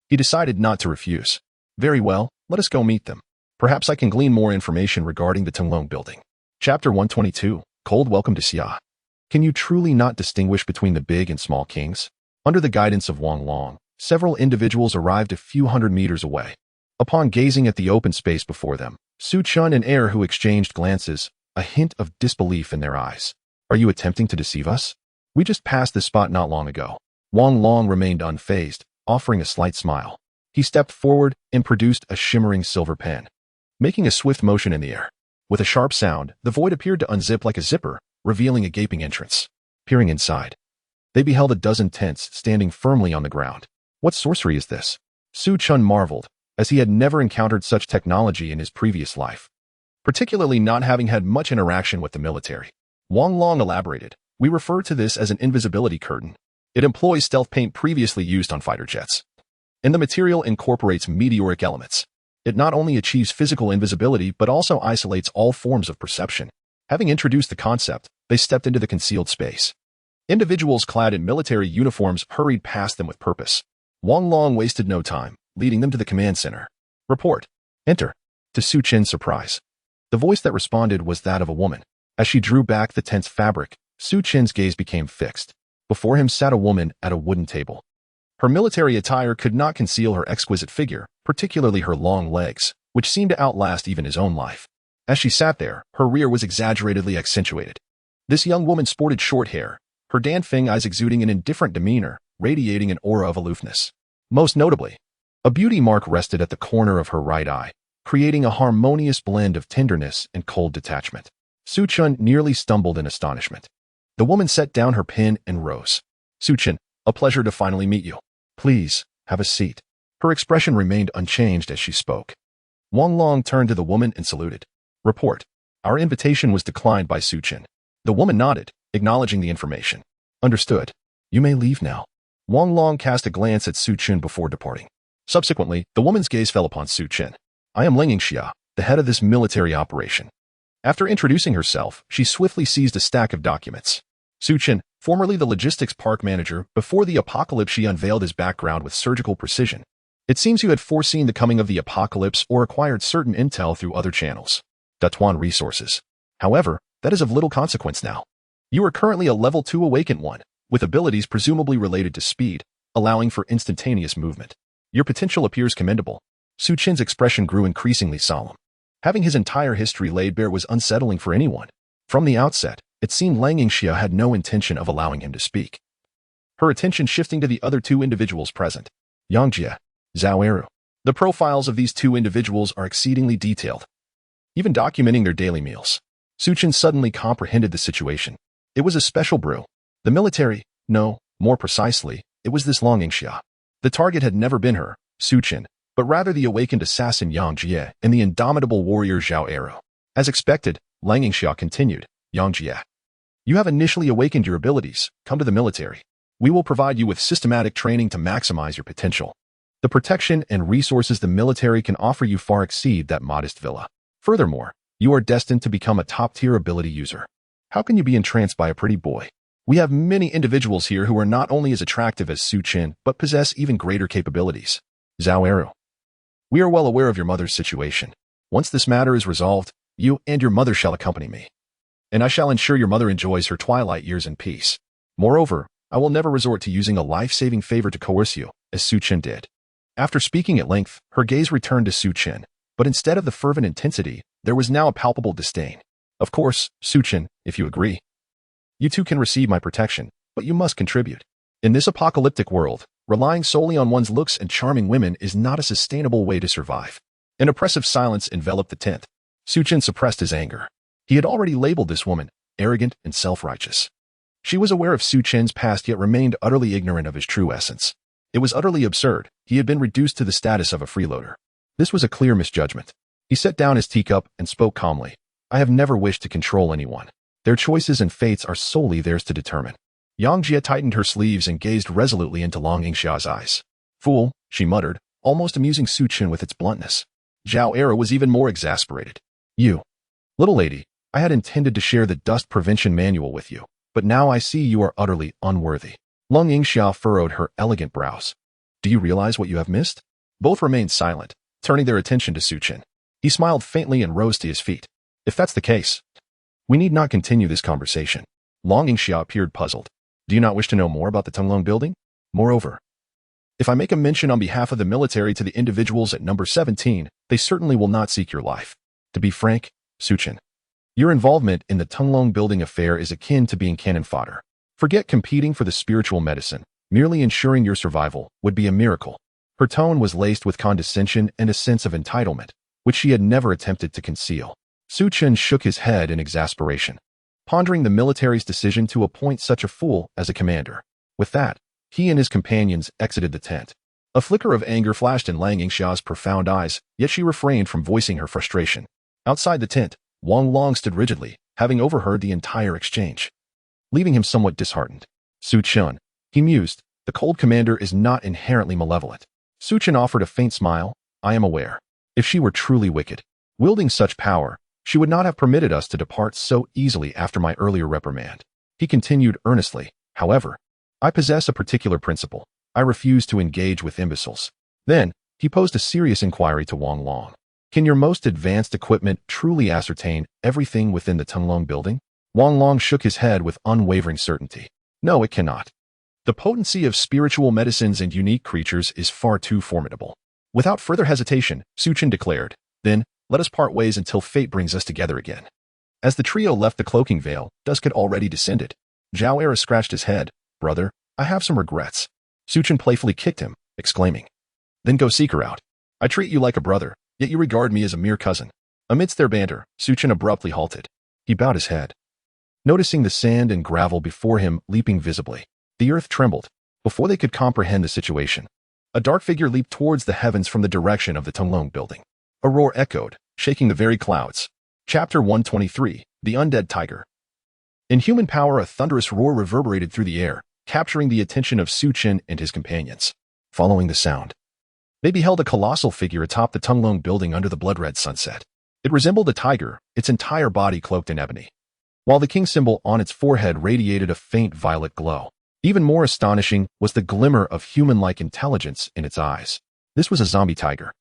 he decided not to refuse. Very well, let us go meet them. Perhaps I can glean more information regarding the Tenglong building. Chapter 122, Cold Welcome to Xia. Can you truly not distinguish between the big and small kings? Under the guidance of Wang Long, several individuals arrived a few hundred meters away. Upon gazing at the open space before them, Su Chen and Air who exchanged glances, a hint of disbelief in their eyes. Are you attempting to deceive us? We just passed this spot not long ago. Wang Long remained unfazed, offering a slight smile. He stepped forward and produced a shimmering silver pen. Making a swift motion in the air, With a sharp sound, the void appeared to unzip like a zipper, revealing a gaping entrance. Peering inside, they beheld a dozen tents standing firmly on the ground. What sorcery is this? Su Chen marveled, as he had never encountered such technology in his previous life, particularly not having had much interaction with the military. Wang Long elaborated, "We refer to this as an invisibility curtain. It employs stealth paint previously used on fighter jets, and the material incorporates meteoric elements. It not only achieves physical invisibility but also isolates all forms of perception." Having introduced the concept, they stepped into the concealed space. Individuals clad in military uniforms hurried past them with purpose. Wang Long wasted no time, leading them to the command center. "Report. Enter." To Su Chen's surprise, the voice that responded was that of a woman. As she drew back the tent's fabric, Su Chen's gaze became fixed. Before him sat a woman at a wooden table. Her military attire could not conceal her exquisite figure, particularly her long legs, which seemed to outlast even his own life. As she sat there, her rear was exaggeratedly accentuated. This young woman sported short hair, her Danfeng eyes exuding an indifferent demeanor, radiating an aura of aloofness. Most notably, a beauty mark rested at the corner of her right eye, creating a harmonious blend of tenderness and cold detachment. Su Chen nearly stumbled in astonishment. The woman set down her pen and rose. "Su Chen, a pleasure to finally meet you. Please, have a seat." Her expression remained unchanged as she spoke. Wang Long turned to the woman and saluted. "Report. Our invitation was declined by Su Chen." The woman nodded, acknowledging the information. "Understood. You may leave now." Wang Long cast a glance at Su Chen before departing. Subsequently, the woman's gaze fell upon Su Chen. "I am Ling Yingxia, the head of this military operation." After introducing herself, she swiftly seized a stack of documents. Su Chen, formerly the logistics park manager, before the apocalypse she unveiled his background with surgical precision. "It seems you had foreseen the coming of the apocalypse or acquired certain intel through other channels. Datuan resources. However, that is of little consequence now. You are currently a level 2 awakened one, with abilities presumably related to speed, allowing for instantaneous movement. Your potential appears commendable." Su Chen's expression grew increasingly solemn. Having his entire history laid bare was unsettling for anyone. From the outset, it seemed Lang Yingxia had no intention of allowing him to speak. Her attention shifting to the other two individuals present, Yang Jie, Zhao Eru. The profiles of these two individuals are exceedingly detailed, even documenting their daily meals. Su Chen suddenly comprehended the situation. It was a special brew. The military, no, more precisely, it was this Lang Yingxia. The target had never been her, Su Chen, but rather the awakened assassin Yang Jie and the indomitable warrior Zhao Eru. As expected, Lang Yingxia continued, "Yang Jie, you have initially awakened your abilities. Come to the military. We will provide you with systematic training to maximize your potential. The protection and resources the military can offer you far exceed that modest villa. Furthermore, you are destined to become a top-tier ability user. How can you be entranced by a pretty boy? We have many individuals here who are not only as attractive as Su Chen, but possess even greater capabilities. Zhao Eru, we are well aware of your mother's situation. Once this matter is resolved, you and your mother shall accompany me, and I shall ensure your mother enjoys her twilight years in peace. Moreover, I will never resort to using a life-saving favor to coerce you, as Su Chen did." After speaking at length, her gaze returned to Su Chen, but instead of the fervent intensity, there was now a palpable disdain. "Of course, Su Chen, if you agree. You too can receive my protection, but you must contribute. In this apocalyptic world, relying solely on one's looks and charming women is not a sustainable way to survive." An oppressive silence enveloped the tent. Su Chen suppressed his anger. He had already labeled this woman arrogant and self-righteous. She was aware of Su Chen's past yet remained utterly ignorant of his true essence. It was utterly absurd. He had been reduced to the status of a freeloader. This was a clear misjudgment. He set down his teacup and spoke calmly. "I have never wished to control anyone. Their choices and fates are solely theirs to determine." Yang Jie tightened her sleeves and gazed resolutely into Lang Yingxia's eyes. "Fool," she muttered, almost amusing Su Chen with its bluntness. Zhao Eru was even more exasperated. "You, little lady, I had intended to share the dust prevention manual with you, but now I see you are utterly unworthy." Lang Yingxia furrowed her elegant brows. "Do you realize what you have missed?" Both remained silent, turning their attention to Su Chen. He smiled faintly and rose to his feet. "If that's the case, we need not continue this conversation." Lang Yingxia appeared puzzled. "Do you not wish to know more about the Tunglong building? Moreover, if I make a mention on behalf of the military to the individuals at number 17, they certainly will not seek your life. To be frank, Su Chen, your involvement in the Tunglong building affair is akin to being cannon fodder. Forget competing for the spiritual medicine. Merely ensuring your survival would be a miracle." Her tone was laced with condescension and a sense of entitlement, which she had never attempted to conceal. Su Chen shook his head in exasperation, pondering the military's decision to appoint such a fool as a commander. With that, he and his companions exited the tent. A flicker of anger flashed in Lang Yingxia's profound eyes, yet she refrained from voicing her frustration. Outside the tent, Wang Long stood rigidly, having overheard the entire exchange, leaving him somewhat disheartened. Su Chen, he mused, the cold commander is not inherently malevolent. Su Chen offered a faint smile. I am aware. If she were truly wicked, wielding such power, she would not have permitted us to depart so easily after my earlier reprimand. He continued earnestly, however, I possess a particular principle. I refuse to engage with imbeciles. Then, he posed a serious inquiry to Wang Long. Can your most advanced equipment truly ascertain everything within the Tunglong building? Wang Long shook his head with unwavering certainty. No, it cannot. The potency of spiritual medicines and unique creatures is far too formidable. Without further hesitation, Su Chen declared, then, let us part ways until fate brings us together again. As the trio left the cloaking veil, dusk had already descended. Zhao Era scratched his head. Brother, I have some regrets. Su Chen playfully kicked him, exclaiming, then go seek her out. I treat you like a brother, yet you regard me as a mere cousin. Amidst their banter, Su Chen abruptly halted. He bowed his head, noticing the sand and gravel before him leaping visibly. The earth trembled. Before they could comprehend the situation, a dark figure leaped towards the heavens from the direction of the Tunglong building. A roar echoed, shaking the very clouds. Chapter 123, The Undead Tiger. In human power, a thunderous roar reverberated through the air, capturing the attention of Su Chen and his companions. Following the sound, they beheld a colossal figure atop the Tunglong building under the blood-red sunset. It resembled a tiger, its entire body cloaked in ebony, while the king symbol on its forehead radiated a faint violet glow. Even more astonishing was the glimmer of human-like intelligence in its eyes. This was a zombie tiger.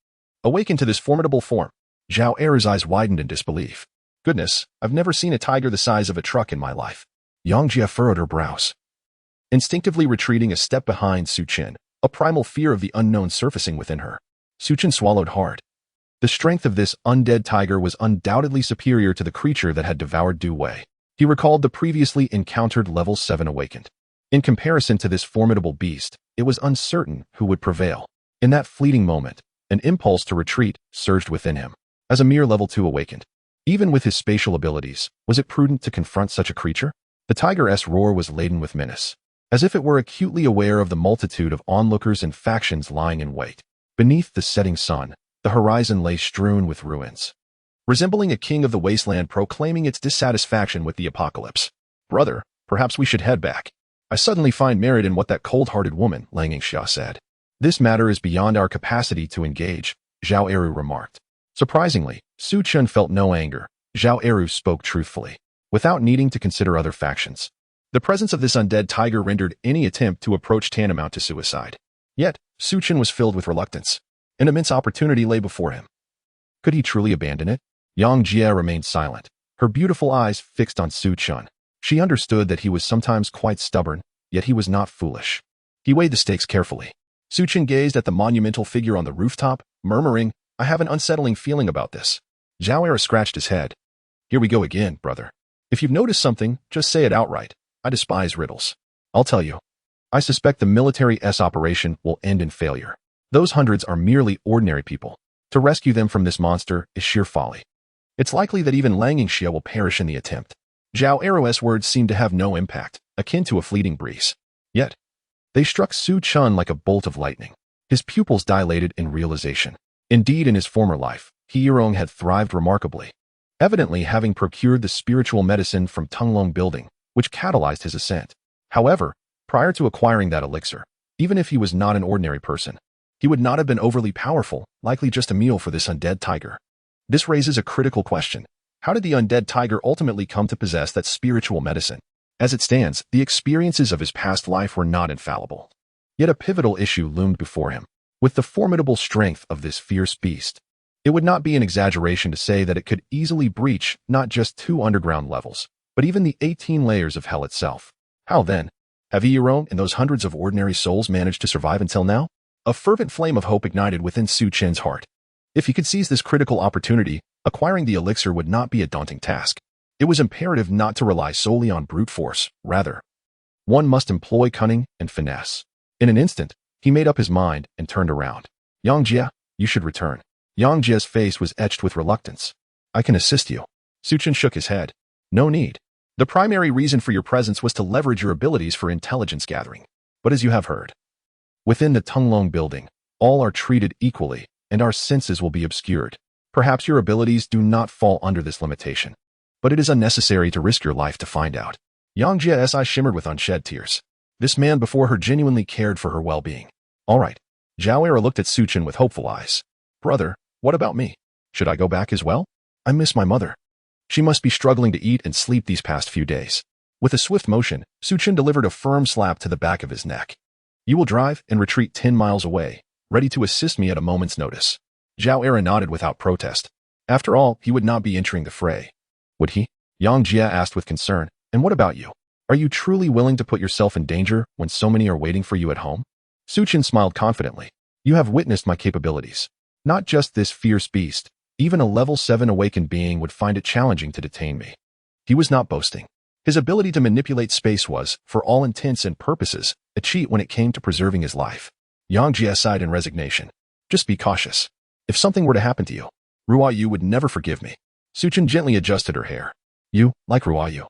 Awakened to this formidable form, Zhao Era's eyes widened in disbelief. Goodness, I've never seen a tiger the size of a truck in my life. Yang Jia furrowed her brows, instinctively retreating a step behind Su Chen, a primal fear of the unknown surfacing within her. Su Chen swallowed hard. The strength of this undead tiger was undoubtedly superior to the creature that had devoured Du Wei. He recalled the previously encountered level 7 awakened. In comparison to this formidable beast, it was uncertain who would prevail. In that fleeting moment, an impulse to retreat surged within him. As a mere level 2 awakened, even with his spatial abilities, was it prudent to confront such a creature? The tiger's roar was laden with menace, as if it were acutely aware of the multitude of onlookers and factions lying in wait. Beneath the setting sun, the horizon lay strewn with ruins, resembling a king of the wasteland proclaiming its dissatisfaction with the apocalypse. Brother, perhaps we should head back. I suddenly find merit in what that cold-hearted woman, Lang Yingxia, said. This matter is beyond our capacity to engage, Zhao Eru remarked. Surprisingly, Su Chen felt no anger. Zhao Eru spoke truthfully, without needing to consider other factions. The presence of this undead tiger rendered any attempt to approach tantamount to suicide. Yet, Su Chen was filled with reluctance. An immense opportunity lay before him. Could he truly abandon it? Yang Jia remained silent, her beautiful eyes fixed on Su Chen. She understood that he was sometimes quite stubborn, yet he was not foolish. He weighed the stakes carefully. Su Chen gazed at the monumental figure on the rooftop, murmuring, I have an unsettling feeling about this. Zhao Era scratched his head. Here we go again, brother. If you've noticed something, just say it outright. I despise riddles. I'll tell you. I suspect the military's operation will end in failure. Those hundreds are merely ordinary people. To rescue them from this monster is sheer folly. It's likely that even Lang Yingxia will perish in the attempt. Zhao Era's words seemed to have no impact, akin to a fleeting breeze. Yet, they struck Su Chen like a bolt of lightning. His pupils dilated in realization. Indeed, in his former life, He Yirong had thrived remarkably, evidently having procured the spiritual medicine from Tunglong building, which catalyzed his ascent. However, prior to acquiring that elixir, even if he was not an ordinary person, he would not have been overly powerful, likely just a meal for this undead tiger. This raises a critical question. How did the undead tiger ultimately come to possess that spiritual medicine? As it stands, the experiences of his past life were not infallible. Yet a pivotal issue loomed before him. With the formidable strength of this fierce beast, it would not be an exaggeration to say that it could easily breach not just 2 underground levels, but even the 18 layers of hell itself. How then? Have Yirong and those hundreds of ordinary souls managed to survive until now? A fervent flame of hope ignited within Su Chen's heart. If he could seize this critical opportunity, acquiring the elixir would not be a daunting task. It was imperative not to rely solely on brute force. Rather, one must employ cunning and finesse. In an instant, he made up his mind and turned around. Yang Jia, you should return. Yang Jia's face was etched with reluctance. I can assist you. Su Chen shook his head. No need. The primary reason for your presence was to leverage your abilities for intelligence gathering. But as you have heard, within the Tunglong building, all are treated equally, and our senses will be obscured. Perhaps your abilities do not fall under this limitation, but it is unnecessary to risk your life to find out. Yang Jia's eyes shimmered with unshed tears. This man before her genuinely cared for her well-being. All right. Zhao Era looked at Su Chen with hopeful eyes. Brother, what about me? Should I go back as well? I miss my mother. She must be struggling to eat and sleep these past few days. With a swift motion, Su Chen delivered a firm slap to the back of his neck. You will drive and retreat 10 miles away, ready to assist me at a moment's notice. Zhao Era nodded without protest. After all, he would not be entering the fray. Would he? Yang Jia asked with concern. And what about you? Are you truly willing to put yourself in danger when so many are waiting for you at home? Su Chen smiled confidently. You have witnessed my capabilities. Not just this fierce beast. Even a level 7 awakened being would find it challenging to detain me. He was not boasting. His ability to manipulate space was, for all intents and purposes, a cheat when it came to preserving his life. Yang Jia sighed in resignation. Just be cautious. If something were to happen to you, Ruoyu would never forgive me. Su Chen gently adjusted her hair. You, like Ruoyu,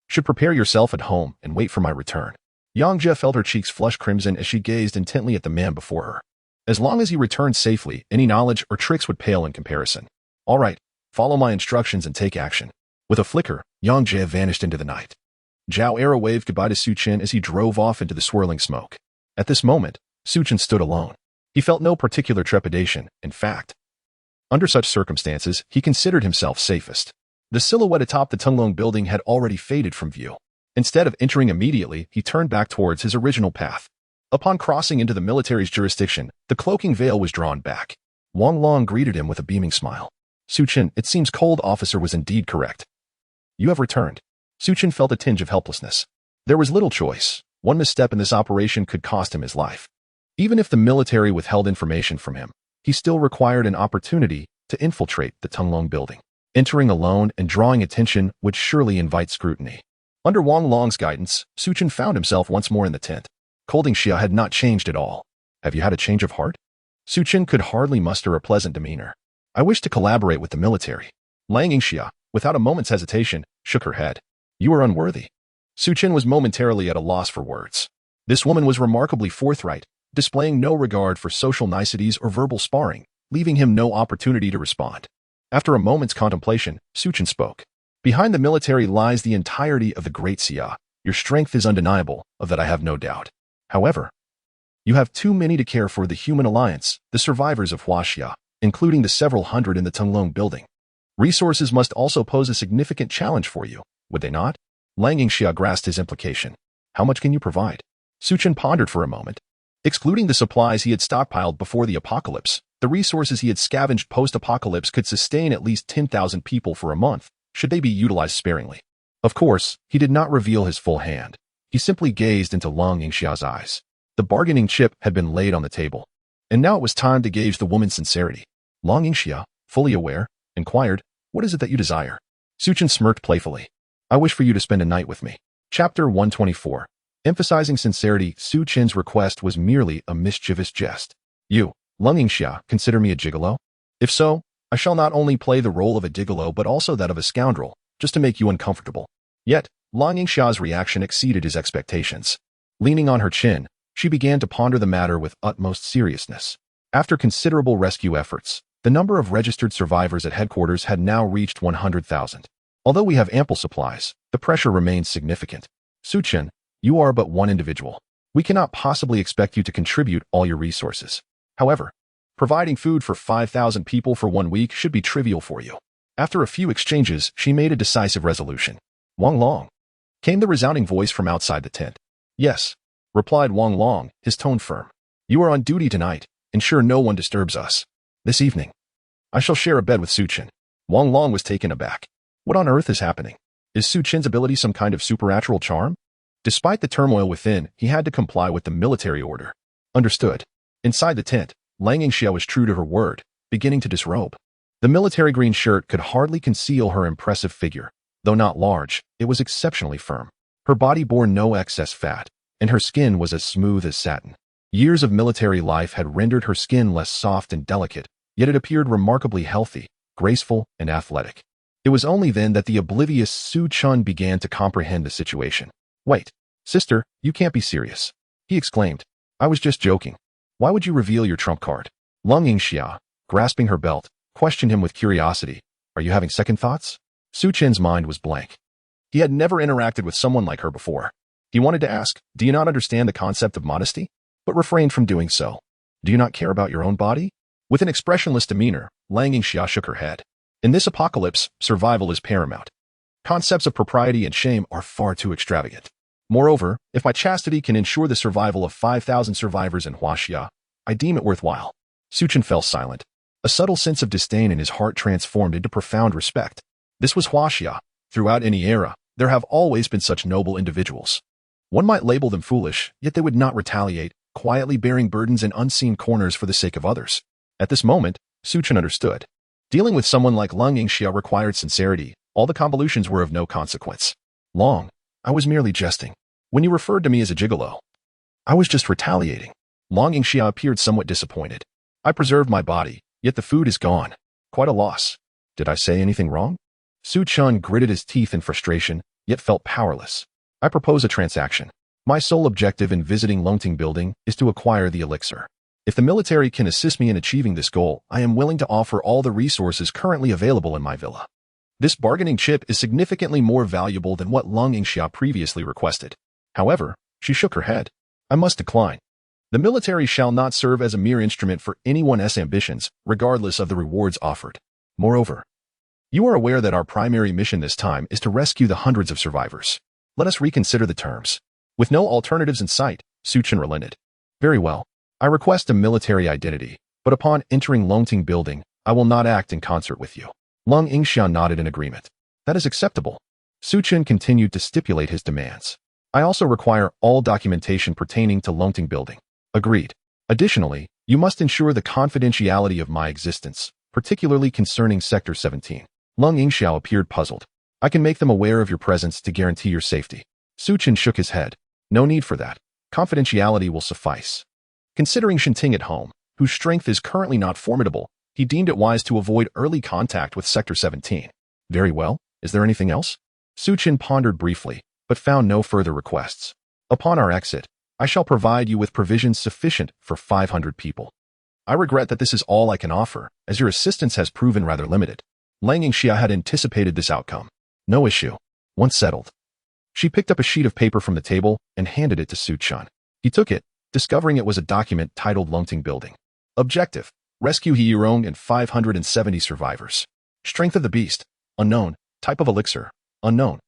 should prepare yourself at home and wait for my return. Yang Jia felt her cheeks flush crimson as she gazed intently at the man before her. As long as he returned safely, any knowledge or tricks would pale in comparison. All right, follow my instructions and take action. With a flicker, Yang Jia vanished into the night. Zhao Era waved goodbye to Su Chen as he drove off into the swirling smoke. At this moment, Su Chen stood alone. He felt no particular trepidation. In fact, under such circumstances, he considered himself safest. The silhouette atop the Tunglong building had already faded from view. Instead of entering immediately, he turned back towards his original path. Upon crossing into the military's jurisdiction, the cloaking veil was drawn back. Wang Long greeted him with a beaming smile. Su Chen, it seems cold officer was indeed correct. You have returned. Su Chen felt a tinge of helplessness. There was little choice. One misstep in this operation could cost him his life. Even if the military withheld information from him, he still required an opportunity to infiltrate the Tunglong building. Entering alone and drawing attention would surely invite scrutiny. Under Wang Long's guidance, Su Chen found himself once more in the tent. Colding Xia had not changed at all. Have you had a change of heart? Su Chen could hardly muster a pleasant demeanor. I wish to collaborate with the military. Langing Xia, without a moment's hesitation, shook her head. You are unworthy. Su Chen was momentarily at a loss for words. This woman was remarkably forthright, displaying no regard for social niceties or verbal sparring, leaving him no opportunity to respond. After a moment's contemplation, Su Chen spoke. Behind the military lies the entirety of the Great Xia. Your strength is undeniable, of that I have no doubt. However, you have too many to care for the human alliance, the survivors of Huaxia, including the several hundred in the Tunglong building. Resources must also pose a significant challenge for you, would they not? Langing Xia grasped his implication. How much can you provide? Su Chen pondered for a moment. Excluding the supplies he had stockpiled before the apocalypse, the resources he had scavenged post-apocalypse could sustain at least 10,000 people for a month, should they be utilized sparingly. Of course, he did not reveal his full hand. He simply gazed into Lang Yingxia's eyes. The bargaining chip had been laid on the table, and now it was time to gauge the woman's sincerity. Lang Yingxia, fully aware, inquired, What is it that you desire? Su Chen smirked playfully. I wish for you to spend a night with me. Chapter 124. Emphasizing sincerity, Su Chen's request was merely a mischievous jest. You, Lang Yingxia, consider me a gigolo? If so, I shall not only play the role of a gigolo but also that of a scoundrel, just to make you uncomfortable. Yet, Lang Yingxia's reaction exceeded his expectations. Leaning on her chin, she began to ponder the matter with utmost seriousness. After considerable rescue efforts, the number of registered survivors at headquarters had now reached 100,000. Although we have ample supplies, the pressure remains significant. Su Chen, you are but one individual. We cannot possibly expect you to contribute all your resources. However, providing food for 5,000 people for 1 week should be trivial for you. After a few exchanges, she made a decisive resolution. Wang Long. Came the resounding voice from outside the tent. Yes, replied Wang Long, his tone firm. You are on duty tonight. Ensure no one disturbs us. This evening, I shall share a bed with Su Chen. Wang Long was taken aback. What on earth is happening? Is Su Chen's ability some kind of supernatural charm? Despite the turmoil within, he had to comply with the military order. Understood. Inside the tent, Lang Yingxia was true to her word, beginning to disrobe. The military green shirt could hardly conceal her impressive figure. Though not large, it was exceptionally firm. Her body bore no excess fat, and her skin was as smooth as satin. Years of military life had rendered her skin less soft and delicate, yet it appeared remarkably healthy, graceful, and athletic. It was only then that the oblivious Su Chen began to comprehend the situation. "Wait, sister, you can't be serious," he exclaimed. "I was just joking. Why would you reveal your trump card?" Lung Yingxia, grasping her belt, questioned him with curiosity. "Are you having second thoughts?" Su Chen's mind was blank. He had never interacted with someone like her before. He wanted to ask, "Do you not understand the concept of modesty?" but refrained from doing so. "Do you not care about your own body?" With an expressionless demeanor, Lang Yingxia shook her head. In this apocalypse, survival is paramount. Concepts of propriety and shame are far too extravagant. Moreover, if my chastity can ensure the survival of 5,000 survivors in Huaxia, I deem it worthwhile. Su Chen fell silent. A subtle sense of disdain in his heart transformed into profound respect. This was Huaxia. Throughout any era, there have always been such noble individuals. One might label them foolish, yet they would not retaliate, quietly bearing burdens in unseen corners for the sake of others. At this moment, Su Chen understood. Dealing with someone like Lung Yingxia required sincerity. All the convolutions were of no consequence. "Long, I was merely jesting. When you referred to me as a gigolo, I was just retaliating." Lung Yingxia appeared somewhat disappointed. "I preserved my body, yet the food is gone. Quite a loss. Did I say anything wrong?" Su Chen gritted his teeth in frustration, yet felt powerless. "I propose a transaction. My sole objective in visiting Longting Building is to acquire the elixir. If the military can assist me in achieving this goal, I am willing to offer all the resources currently available in my villa." This bargaining chip is significantly more valuable than what Lung Yingxia previously requested. However, she shook her head. "I must decline. The military shall not serve as a mere instrument for anyone's ambitions, regardless of the rewards offered. Moreover, you are aware that our primary mission this time is to rescue the hundreds of survivors. Let us reconsider the terms." With no alternatives in sight, Su Chen relented. "Very well. I request a military identity, but upon entering Longting Building, I will not act in concert with you." Lung Yingxia nodded in agreement. "That is acceptable." Su Chen continued to stipulate his demands. "I also require all documentation pertaining to Longting Building." "Agreed. Additionally, you must ensure the confidentiality of my existence, particularly concerning Sector 17. Lung Yingxiao appeared puzzled. "I can make them aware of your presence to guarantee your safety." Su Chen shook his head. "No need for that. Confidentiality will suffice." Considering Shinting at home, whose strength is currently not formidable, he deemed it wise to avoid early contact with Sector 17. "Very well. Is there anything else?" Su Chen pondered briefly, but found no further requests. "Upon our exit, I shall provide you with provisions sufficient for 500 people. I regret that this is all I can offer, as your assistance has proven rather limited." Lang Yingxia had anticipated this outcome. "No issue. Once settled." She picked up a sheet of paper from the table and handed it to Su Chen. He took it, discovering it was a document titled Longting Building. Objective: rescue Hiyurong and 570 survivors. Strength of the beast: unknown. Type of elixir: unknown.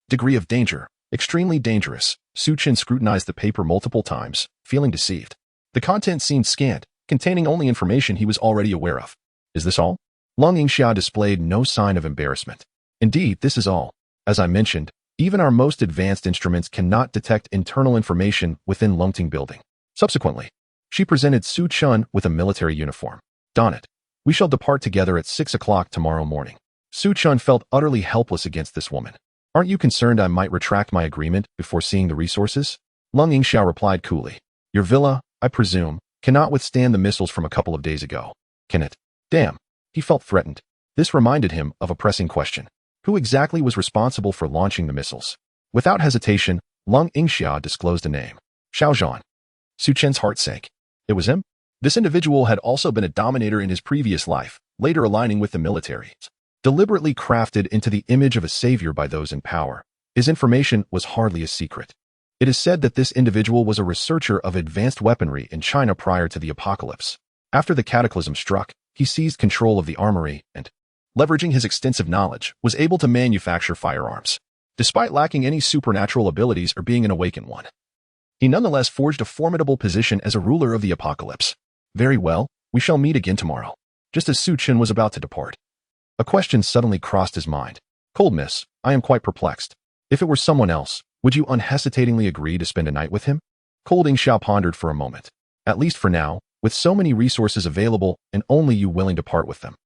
Degree of danger: extremely dangerous. Su Chen scrutinized the paper multiple times, feeling deceived. The content seemed scant, containing only information he was already aware of. "Is this all?" Lung Yingxia displayed no sign of embarrassment. "Indeed, this is all. As I mentioned, even our most advanced instruments cannot detect internal information within Longting Building." Subsequently, she presented Su Chen with a military uniform. "Don it. We shall depart together at 6 o'clock tomorrow morning." Su Chen felt utterly helpless against this woman. "Aren't you concerned I might retract my agreement before seeing the resources?" Lung Yingxiao replied coolly. "Your villa, I presume, cannot withstand the missiles from a couple of days ago, can it?" Damn. He felt threatened. This reminded him of a pressing question. Who exactly was responsible for launching the missiles? Without hesitation, Lung Yingxia disclosed a name. Xiaozhan. Su Chen's heart sank. It was him? This individual had also been a dominator in his previous life, later aligning with the military. Deliberately crafted into the image of a savior by those in power, his information was hardly a secret. It is said that this individual was a researcher of advanced weaponry in China prior to the apocalypse. After the cataclysm struck, he seized control of the armory and, leveraging his extensive knowledge, was able to manufacture firearms. Despite lacking any supernatural abilities or being an awakened one, he nonetheless forged a formidable position as a ruler of the apocalypse. "Very well, we shall meet again tomorrow." Just as Su Chen was about to depart, a question suddenly crossed his mind. "Cold Miss, I am quite perplexed. If it were someone else, would you unhesitatingly agree to spend a night with him?" Cold Yingxiao pondered for a moment. "At least for now, with so many resources available and only you willing to part with them."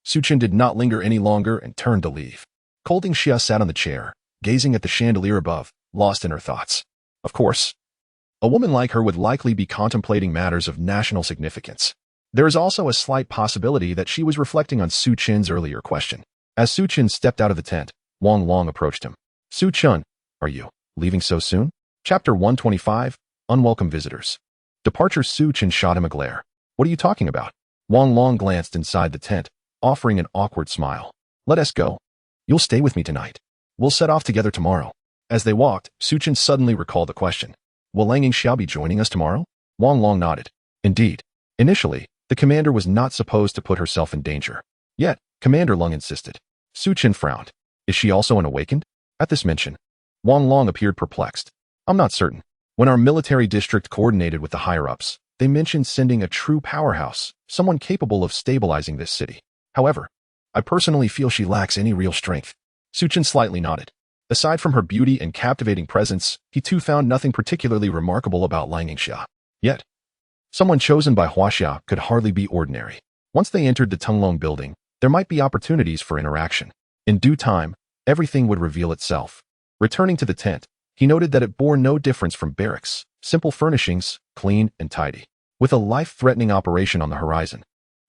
Su Chen did not linger any longer and turned to leave. Cold Yingxia sat on the chair, gazing at the chandelier above, lost in her thoughts. Of course, a woman like her would likely be contemplating matters of national significance. There is also a slight possibility that she was reflecting on Su Chen's earlier question. As Su Chen stepped out of the tent, Wang Long approached him. Su Chen, are you leaving so soon? Chapter 125, Unwelcome Visitors. Departure. Su Chen shot him a glare. What are you talking about? Wang Long glanced inside the tent, offering an awkward smile. Let us go. You'll stay with me tonight. We'll set off together tomorrow. As they walked, Su Chen suddenly recalled the question. Will Lang Yingxiao be joining us tomorrow? Wang Long nodded. Indeed. Initially, the commander was not supposed to put herself in danger. Yet, Commander Lung insisted. Su Chen frowned. Is she also an awakened? At this mention, Wang Long appeared perplexed. I'm not certain. When our military district coordinated with the higher-ups, they mentioned sending a true powerhouse, someone capable of stabilizing this city. However, I personally feel she lacks any real strength. Su Chen slightly nodded. Aside from her beauty and captivating presence, he too found nothing particularly remarkable about Lang Yingxia. Yet, someone chosen by Huaxia could hardly be ordinary. Once they entered the Tenglong building, there might be opportunities for interaction. In due time, everything would reveal itself. Returning to the tent, he noted that it bore no difference from barracks, simple furnishings, clean and tidy. With a life-threatening operation on the horizon,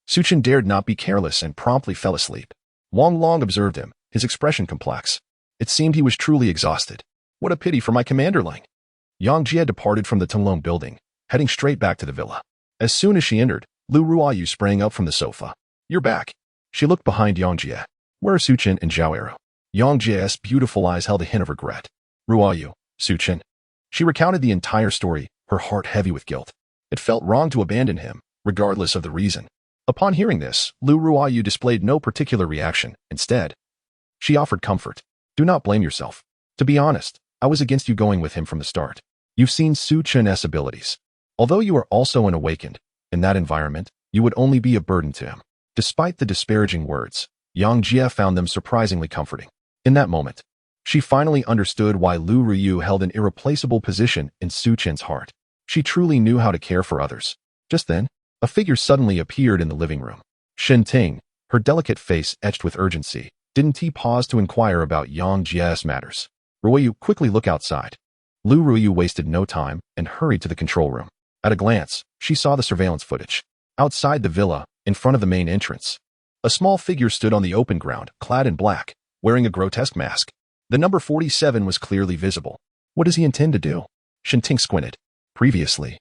Su Chen dared not be careless and promptly fell asleep. Wang Long observed him, his expression complex. It seemed he was truly exhausted. What a pity for my commander Lang. Yang Jie departed from the Tenglong building, heading straight back to the villa. As soon as she entered, Lu Ruoyu sprang up from the sofa. You're back. She looked behind Yang Jie. Where are Su Chen and Zhao Ero? Yang Jie's beautiful eyes held a hint of regret. Ruoyu, Su Chen. She recounted the entire story, her heart heavy with guilt. It felt wrong to abandon him, regardless of the reason. Upon hearing this, Lu Ruoyu displayed no particular reaction. Instead, she offered comfort. Do not blame yourself. To be honest, I was against you going with him from the start. You've seen Su Chen's abilities. Although you are also an awakened, in that environment, you would only be a burden to him. Despite the disparaging words, Yang Jie found them surprisingly comforting. In that moment, she finally understood why Lu Ruoyu held an irreplaceable position in Su Chen's heart. She truly knew how to care for others. Just then, a figure suddenly appeared in the living room. Shen Ting, her delicate face etched with urgency, didn't he pause to inquire about Yang Jie's matters. Ruoyu, quickly look outside. Lu Ruoyu wasted no time and hurried to the control room. At a glance, she saw the surveillance footage. Outside the villa, in front of the main entrance, a small figure stood on the open ground, clad in black, wearing a grotesque mask. The number 47 was clearly visible. What does he intend to do? Shen Ting squinted. Previously,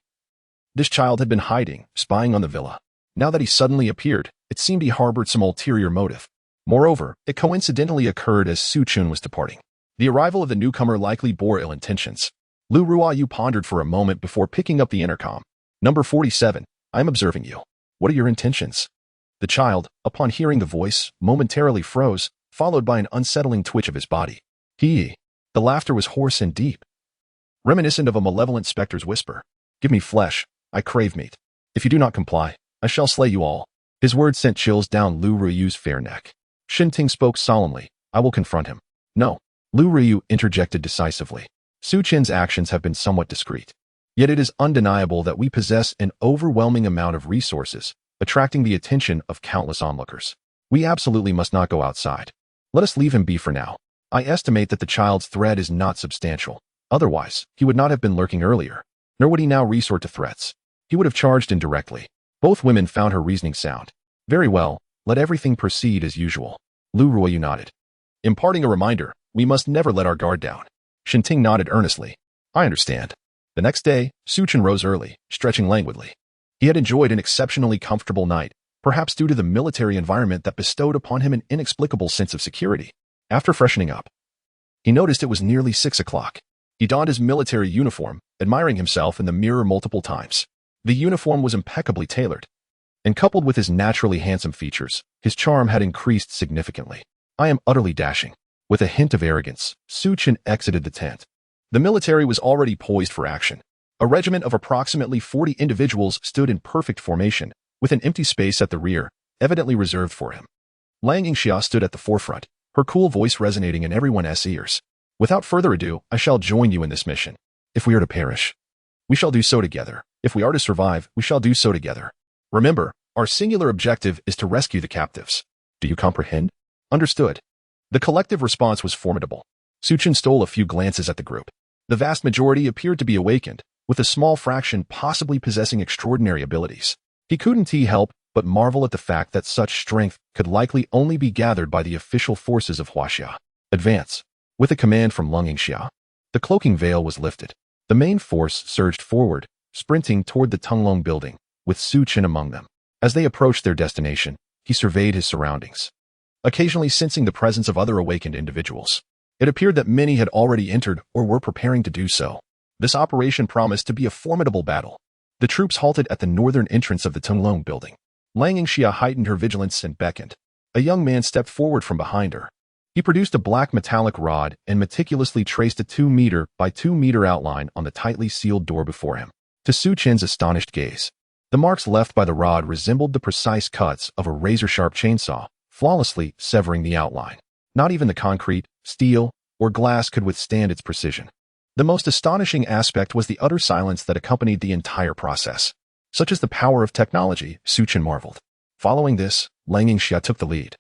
this child had been hiding, spying on the villa. Now that he suddenly appeared, it seemed he harbored some ulterior motive. Moreover, it coincidentally occurred as Su Chen was departing. The arrival of the newcomer likely bore ill intentions. Lu Ruoyu pondered for a moment before picking up the intercom. Number 47, I'm observing you. What are your intentions? The child, upon hearing the voice, momentarily froze, followed by an unsettling twitch of his body. The laughter was hoarse and deep, reminiscent of a malevolent specter's whisper. Give me flesh, I crave meat. If you do not comply, I shall slay you all. His words sent chills down Lu Ruoyu's fair neck. Shen Ting spoke solemnly. I will confront him. No. Lu Ruoyu interjected decisively. Su Chen's actions have been somewhat discreet. Yet it is undeniable that we possess an overwhelming amount of resources, attracting the attention of countless onlookers. We absolutely must not go outside. Let us leave him be for now. I estimate that the child's threat is not substantial. Otherwise, he would not have been lurking earlier, nor would he now resort to threats. He would have charged indirectly. Both women found her reasoning sound. Very well, let everything proceed as usual. Lu Ruoyu nodded. Imparting a reminder, we must never let our guard down. Shen Ting nodded earnestly. I understand. The next day, Su Chen rose early, stretching languidly. He had enjoyed an exceptionally comfortable night, perhaps due to the military environment that bestowed upon him an inexplicable sense of security. After freshening up, he noticed it was nearly 6 o'clock. He donned his military uniform, admiring himself in the mirror multiple times. The uniform was impeccably tailored, and coupled with his naturally handsome features, his charm had increased significantly. I am utterly dashing. With a hint of arrogance, Su Chen exited the tent. The military was already poised for action. A regiment of approximately 40 individuals stood in perfect formation, with an empty space at the rear, evidently reserved for him. Lang Yingxia stood at the forefront, her cool voice resonating in everyone's ears. Without further ado, I shall join you in this mission. If we are to perish, we shall do so together. If we are to survive, we shall do so together. Remember, our singular objective is to rescue the captives. Do you comprehend? Understood. The collective response was formidable. Su Chen stole a few glances at the group. The vast majority appeared to be awakened, with a small fraction possibly possessing extraordinary abilities. He couldn't help but marvel at the fact that such strength could likely only be gathered by the official forces of Huaxia. Advance. With a command from Lungingxia, the cloaking veil was lifted. The main force surged forward, sprinting toward the Tunglong building, with Su Chen among them. As they approached their destination, he surveyed his surroundings, occasionally sensing the presence of other awakened individuals. It appeared that many had already entered or were preparing to do so. This operation promised to be a formidable battle. The troops halted at the northern entrance of the Tunglong building. Lungingxia heightened her vigilance and beckoned. A young man stepped forward from behind her. He produced a black metallic rod and meticulously traced a 2-meter by 2-meter outline on the tightly sealed door before him. To Su Chen's astonished gaze, the marks left by the rod resembled the precise cuts of a razor-sharp chainsaw, flawlessly severing the outline. Not even the concrete, steel, or glass could withstand its precision. The most astonishing aspect was the utter silence that accompanied the entire process. Such is the power of technology, Su Chen marveled. Following this, Lungingxia took the lead,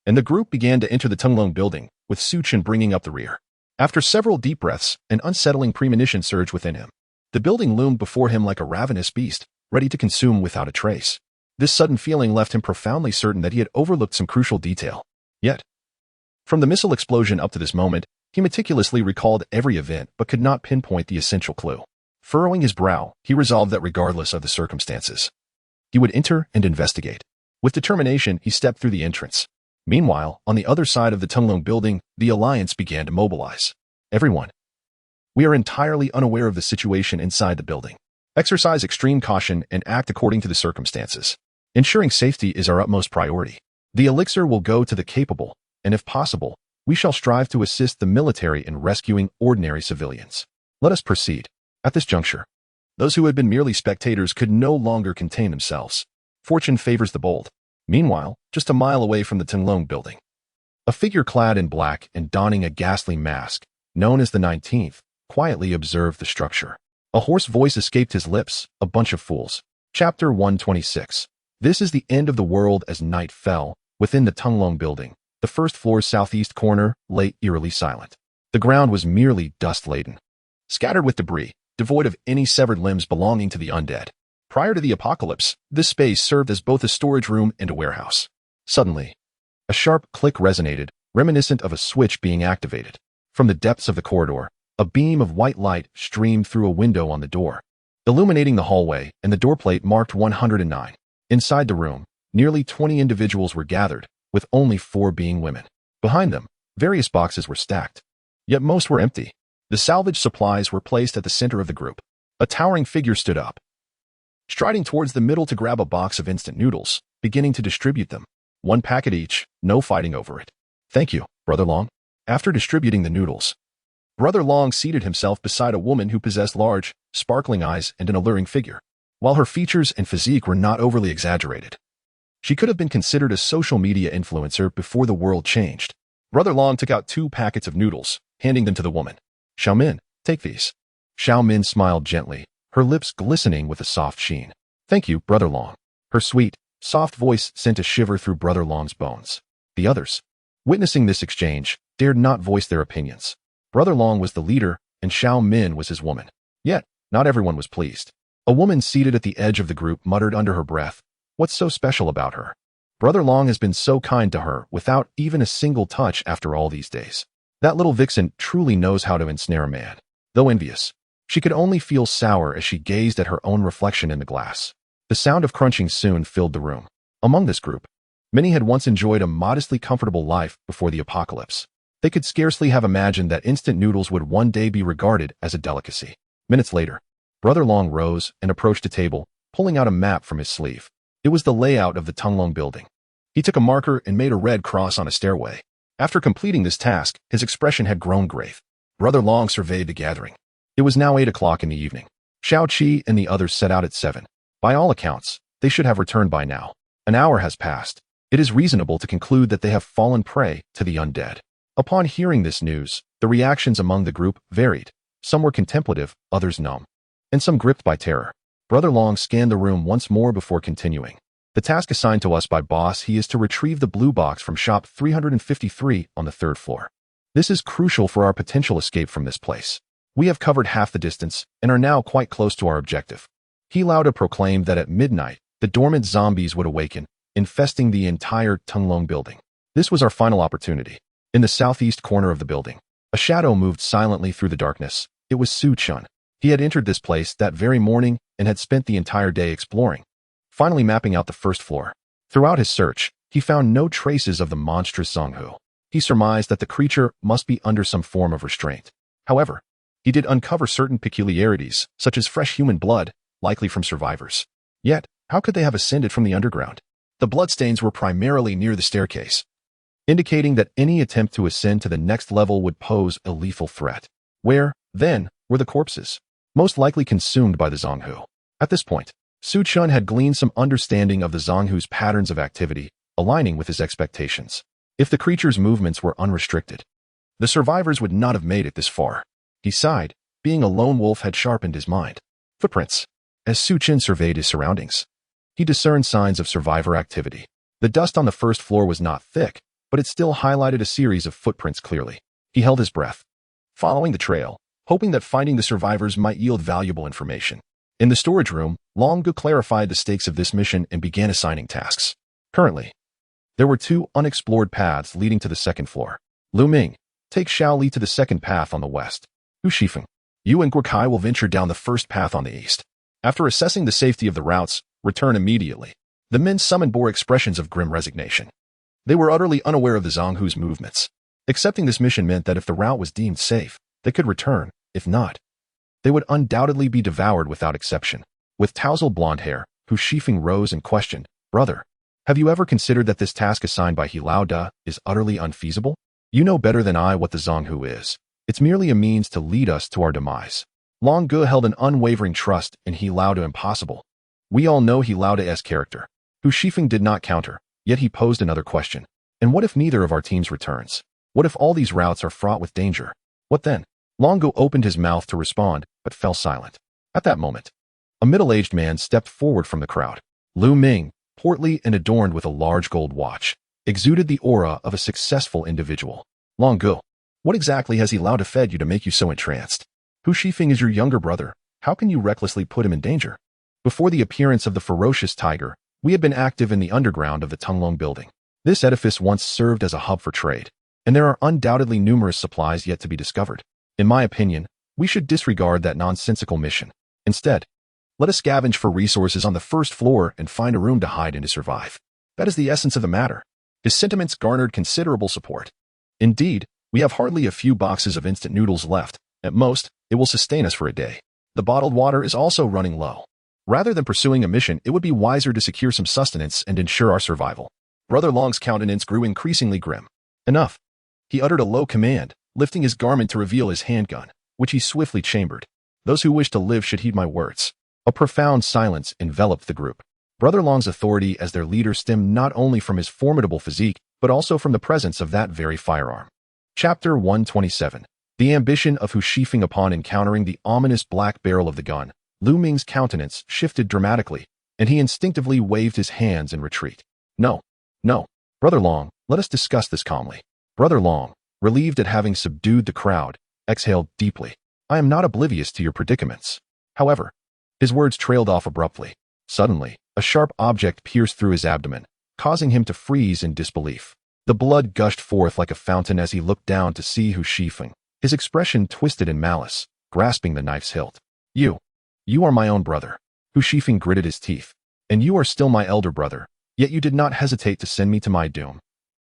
and the group began to enter the Tunglong building, with Su Chen bringing up the rear. After several deep breaths, an unsettling premonition surged within him. The building loomed before him like a ravenous beast, ready to consume without a trace. This sudden feeling left him profoundly certain that he had overlooked some crucial detail. Yet, from the missile explosion up to this moment, he meticulously recalled every event but could not pinpoint the essential clue. Furrowing his brow, he resolved that regardless of the circumstances, he would enter and investigate. With determination, he stepped through the entrance. Meanwhile, on the other side of the Tunglong building, the Alliance began to mobilize. Everyone, we are entirely unaware of the situation inside the building. Exercise extreme caution and act according to the circumstances. Ensuring safety is our utmost priority. The elixir will go to the capable, and if possible, we shall strive to assist the military in rescuing ordinary civilians. Let us proceed. At this juncture, those who had been merely spectators could no longer contain themselves. Fortune favors the bold. Meanwhile, just a mile away from the Tunglong building, a figure clad in black and donning a ghastly mask, known as the 19th, quietly observed the structure. A hoarse voice escaped his lips, a bunch of fools. Chapter 126. This is the end of the world as night fell. Within the Tunglong building, the first floor's southeast corner lay eerily silent. The ground was merely dust-laden, scattered with debris, devoid of any severed limbs belonging to the undead. Prior to the apocalypse, this space served as both a storage room and a warehouse. Suddenly, a sharp click resonated, reminiscent of a switch being activated. From the depths of the corridor, a beam of white light streamed through a window on the door, illuminating the hallway, and the doorplate marked 109. Inside the room, nearly 20 individuals were gathered, with only 4 being women. Behind them, various boxes were stacked, yet most were empty. The salvage supplies were placed at the center of the group. A towering figure stood up, striding towards the middle to grab a box of instant noodles, beginning to distribute them. 1 packet each, no fighting over it. Thank you, Brother Long. After distributing the noodles, Brother Long seated himself beside a woman who possessed large, sparkling eyes and an alluring figure. While her features and physique were not overly exaggerated, she could have been considered a social media influencer before the world changed. Brother Long took out 2 packets of noodles, handing them to the woman. Xiao Min, take these. Xiao Min smiled gently, her lips glistening with a soft sheen. Thank you, Brother Long. Her sweet, soft voice sent a shiver through Brother Long's bones. The others, witnessing this exchange, dared not voice their opinions. Brother Long was the leader, and Xiao Min was his woman. Yet, not everyone was pleased. A woman seated at the edge of the group muttered under her breath, "What's so special about her? Brother Long has been so kind to her without even a single touch after all these days. That little vixen truly knows how to ensnare a man." Though envious, she could only feel sour as she gazed at her own reflection in the glass. The sound of crunching soon filled the room. Among this group, many had once enjoyed a modestly comfortable life before the apocalypse. They could scarcely have imagined that instant noodles would one day be regarded as a delicacy. Minutes later, Brother Long rose and approached a table, pulling out a map from his sleeve. It was the layout of the Tunglong building. He took a marker and made a red cross on a stairway. After completing this task, his expression had grown grave. Brother Long surveyed the gathering. It was now 8 o'clock in the evening. Xiao Qi and the others set out at 7. By all accounts, they should have returned by now. An hour has passed. It is reasonable to conclude that they have fallen prey to the undead. Upon hearing this news, the reactions among the group varied. Some were contemplative, others numb, and some gripped by terror. Brother Long scanned the room once more before continuing. The task assigned to us by boss he is to retrieve the blue box from shop 353 on the 3rd floor. This is crucial for our potential escape from this place. We have covered half the distance and are now quite close to our objective. He Lauda proclaimed that at midnight, the dormant zombies would awaken, infesting the entire Tunglong building. This was our final opportunity. In the southeast corner of the building, a shadow moved silently through the darkness. It was Su Chen. He had entered this place that very morning and had spent the entire day exploring, finally mapping out the first floor. Throughout his search, he found no traces of the monstrous Zonghu. He surmised that the creature must be under some form of restraint. However, he did uncover certain peculiarities, such as fresh human blood, likely from survivors. Yet, how could they have ascended from the underground? The bloodstains were primarily near the staircase, indicating that any attempt to ascend to the next level would pose a lethal threat. Where, then, were the corpses? Most likely consumed by the Zonghu. At this point, Su Chen had gleaned some understanding of the Zonghu's patterns of activity, aligning with his expectations. If the creature's movements were unrestricted, the survivors would not have made it this far. He sighed. Being a lone wolf had sharpened his mind. Footprints. As Su Chen surveyed his surroundings, he discerned signs of survivor activity. The dust on the first floor was not thick, but it still highlighted a series of footprints clearly. He held his breath, following the trail, hoping that finding the survivors might yield valuable information. In the storage room, Long Gu clarified the stakes of this mission and began assigning tasks. Currently, there were 2 unexplored paths leading to the second floor. Lu Ming, take Xiao Li to the second path on the west. Hu Shifeng, you and Guokai will venture down the first path on the east. After assessing the safety of the routes, return immediately. The men summoned bore expressions of grim resignation. They were utterly unaware of the Zonghu's movements. Accepting this mission meant that if the route was deemed safe, they could return. If not, they would undoubtedly be devoured without exception. With tousled blonde hair, Hu Shifeng rose and questioned, Brother, have you ever considered that this task assigned by Hilao Da is utterly unfeasible? You know better than I what the Zonghu is. It's merely a means to lead us to our demise. Long Gu held an unwavering trust in Hilao Da impossible. We all know Hilao Da's character. Hu Shifeng did not counter, yet he posed another question. And what if neither of our teams returns? What if all these routes are fraught with danger? What then? Long Gu opened his mouth to respond, but fell silent. At that moment, a middle-aged man stepped forward from the crowd. Lu Ming, portly and adorned with a large gold watch, exuded the aura of a successful individual. Long Gu, what exactly has Hilao Da fed you to make you so entranced? Hu Shifeng is your younger brother. How can you recklessly put him in danger? Before the appearance of the ferocious tiger, we had been active in the underground of the Tunglong building. This edifice once served as a hub for trade, and there are undoubtedly numerous supplies yet to be discovered. In my opinion, we should disregard that nonsensical mission. Instead, let us scavenge for resources on the first floor and find a room to hide and to survive. That is the essence of the matter. His sentiments garnered considerable support. Indeed, we have hardly a few boxes of instant noodles left. At most, it will sustain us for a day. The bottled water is also running low. Rather than pursuing a mission, it would be wiser to secure some sustenance and ensure our survival. Brother Long's countenance grew increasingly grim. Enough. He uttered a low command, lifting his garment to reveal his handgun, which he swiftly chambered. Those who wish to live should heed my words. A profound silence enveloped the group. Brother Long's authority as their leader stemmed not only from his formidable physique, but also from the presence of that very firearm. Chapter 127. The ambition of Hu Shifeng upon encountering the ominous black barrel of the gun. Lu Ming's countenance shifted dramatically, and he instinctively waved his hands in retreat. No. Brother Long, let us discuss this calmly. Brother Long, relieved at having subdued the crowd, exhaled deeply. I am not oblivious to your predicaments. However, his words trailed off abruptly. Suddenly, a sharp object pierced through his abdomen, causing him to freeze in disbelief. The blood gushed forth like a fountain as he looked down to see Hu Shifeng, his expression twisted in malice, grasping the knife's hilt. You are my own brother. Hu Shifeng gritted his teeth. And you are still my elder brother, yet you did not hesitate to send me to my doom.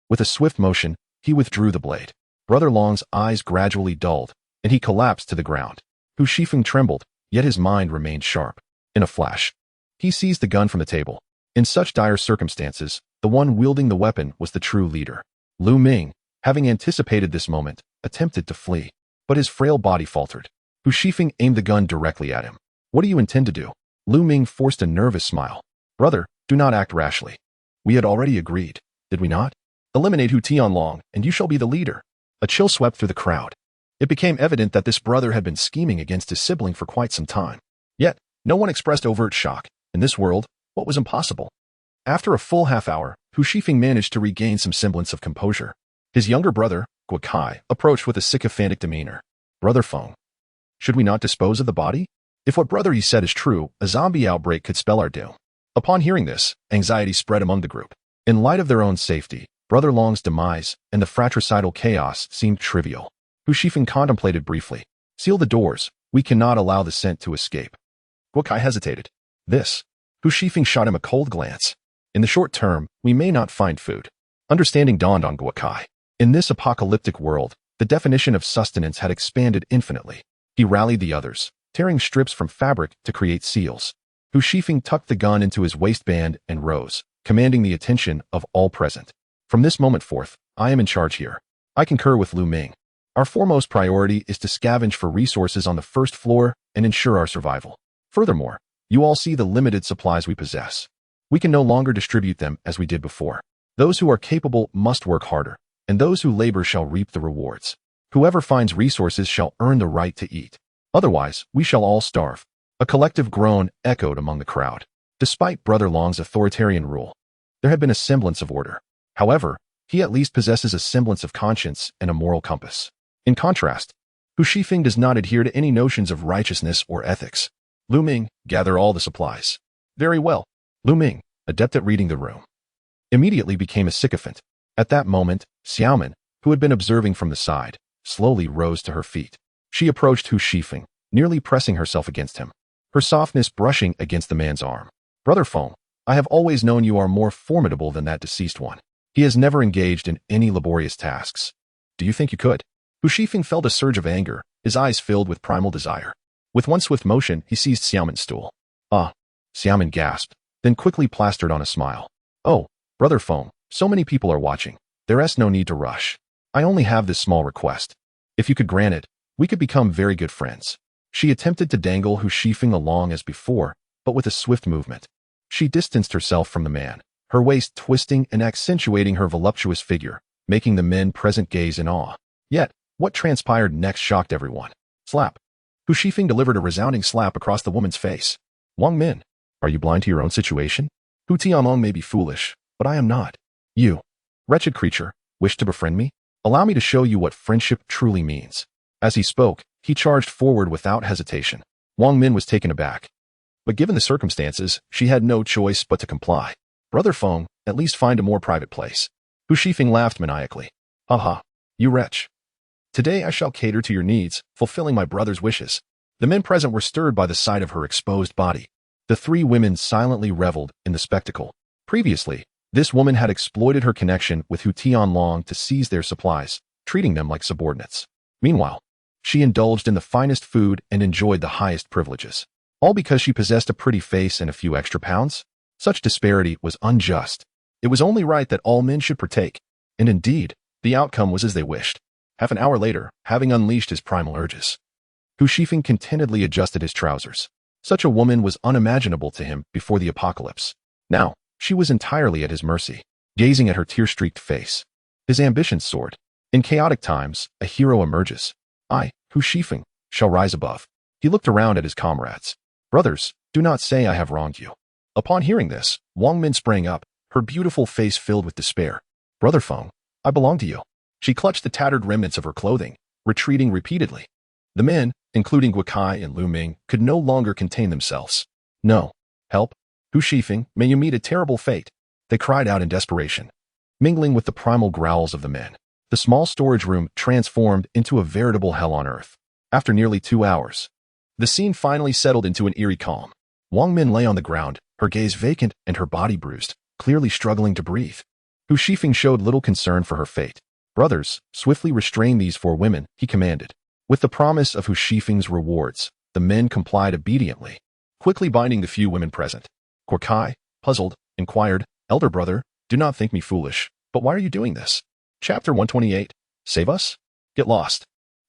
With a swift motion, he withdrew the blade. Brother Long's eyes gradually dulled, and he collapsed to the ground. Hu Shifeng trembled, yet his mind remained sharp. In a flash, he seized the gun from the table. In such dire circumstances, the one wielding the weapon was the true leader. Lu Ming, having anticipated this moment, attempted to flee, but his frail body faltered. Hu Shifeng aimed the gun directly at him. What do you intend to do? Lu Ming forced a nervous smile. Brother, do not act rashly. We had already agreed, did we not? Eliminate Hu Tianlong, and you shall be the leader. A chill swept through the crowd. It became evident that this brother had been scheming against his sibling for quite some time. Yet, no one expressed overt shock. In this world, what was impossible? After a full half hour, Hu Shifeng managed to regain some semblance of composure. His younger brother, Guokai, approached with a sycophantic demeanor. Brother Feng, should we not dispose of the body? If what brother he said is true, a zombie outbreak could spell our doom. Upon hearing this, anxiety spread among the group. In light of their own safety, Brother Long's demise and the fratricidal chaos seemed trivial. Hu Shifeng contemplated briefly. Seal the doors. We cannot allow the scent to escape. Guo Kai hesitated. This. Hu Shifeng shot him a cold glance. In the short term, we may not find food. Understanding dawned on Guo Kai. In this apocalyptic world, the definition of sustenance had expanded infinitely. He rallied the others, tearing strips from fabric to create seals. Hu Shifeng tucked the gun into his waistband and rose, commanding the attention of all present. From this moment forth, I am in charge here. I concur with Lu Ming. Our foremost priority is to scavenge for resources on the first floor and ensure our survival. Furthermore, you all see the limited supplies we possess. We can no longer distribute them as we did before. Those who are capable must work harder, and those who labor shall reap the rewards. Whoever finds resources shall earn the right to eat. Otherwise, we shall all starve. A collective groan echoed among the crowd. Despite Brother Long's authoritarian rule, there had been a semblance of order. However, he at least possesses a semblance of conscience and a moral compass. In contrast, Hu Shifeng does not adhere to any notions of righteousness or ethics. Lu Ming, gather all the supplies. Very well. Lu Ming, adept at reading the room, immediately became a sycophant. At that moment, Xiaomin, who had been observing from the side, slowly rose to her feet. She approached Hu Shifeng, nearly pressing herself against him, her softness brushing against the man's arm. Brother Feng, I have always known you are more formidable than that deceased one. He has never engaged in any laborious tasks. Do you think you could? Hu Shifeng felt a surge of anger, his eyes filled with primal desire. With one swift motion, he seized Xiaomin's stool. Ah! Xiaomin gasped, then quickly plastered on a smile. Oh, Brother Feng, so many people are watching. There's no need to rush. I only have this small request. If you could grant it, we could become very good friends. She attempted to dangle Hu Shifeng along as before, but with a swift movement. She distanced herself from the man, her waist twisting and accentuating her voluptuous figure, making the men present gaze in awe. Yet, what transpired next shocked everyone. Slap. Hu Shifeng delivered a resounding slap across the woman's face. Wang Min, are you blind to your own situation? Hu Tianlong may be foolish, but I am not. You, wretched creature, wish to befriend me? Allow me to show you what friendship truly means. As he spoke, he charged forward without hesitation. Wang Min was taken aback. But given the circumstances, she had no choice but to comply. Brother Feng, at least find a more private place. Hu Shifeng laughed maniacally. Aha, you wretch. Today I shall cater to your needs, fulfilling my brother's wishes. The men present were stirred by the sight of her exposed body. The three women silently reveled in the spectacle. Previously, this woman had exploited her connection with Hu Tianlong to seize their supplies, treating them like subordinates. Meanwhile, she indulged in the finest food and enjoyed the highest privileges. All because she possessed a pretty face and a few extra pounds? Such disparity was unjust. It was only right that all men should partake. And indeed, the outcome was as they wished. Half an hour later, having unleashed his primal urges, Hu Shifeng contentedly adjusted his trousers. Such a woman was unimaginable to him before the apocalypse. Now, she was entirely at his mercy, gazing at her tear-streaked face. His ambitions soared. In chaotic times, a hero emerges. I, Hu Shifeng, shall rise above. He looked around at his comrades. Brothers, do not say I have wronged you. Upon hearing this, Wang Min sprang up, her beautiful face filled with despair. Brother Feng, I belong to you. She clutched the tattered remnants of her clothing, retreating repeatedly. The men, including Guo Kai and Lu Ming, could no longer contain themselves. No. Help. Hu Shifeng, may you meet a terrible fate. They cried out in desperation. Mingling with the primal growls of the men, the small storage room transformed into a veritable hell on earth. After nearly 2 hours, the scene finally settled into an eerie calm. Wang Min lay on the ground, her gaze vacant and her body bruised, clearly struggling to breathe. Hu Shifeng showed little concern for her fate. Brothers, swiftly restrain these 4 women, he commanded. With the promise of Hu Shifeng's rewards, the men complied obediently, quickly binding the few women present. Guo Kai, puzzled, inquired, Elder brother, do not think me foolish, but why are you doing this? Chapter 128. Save us? Get lost.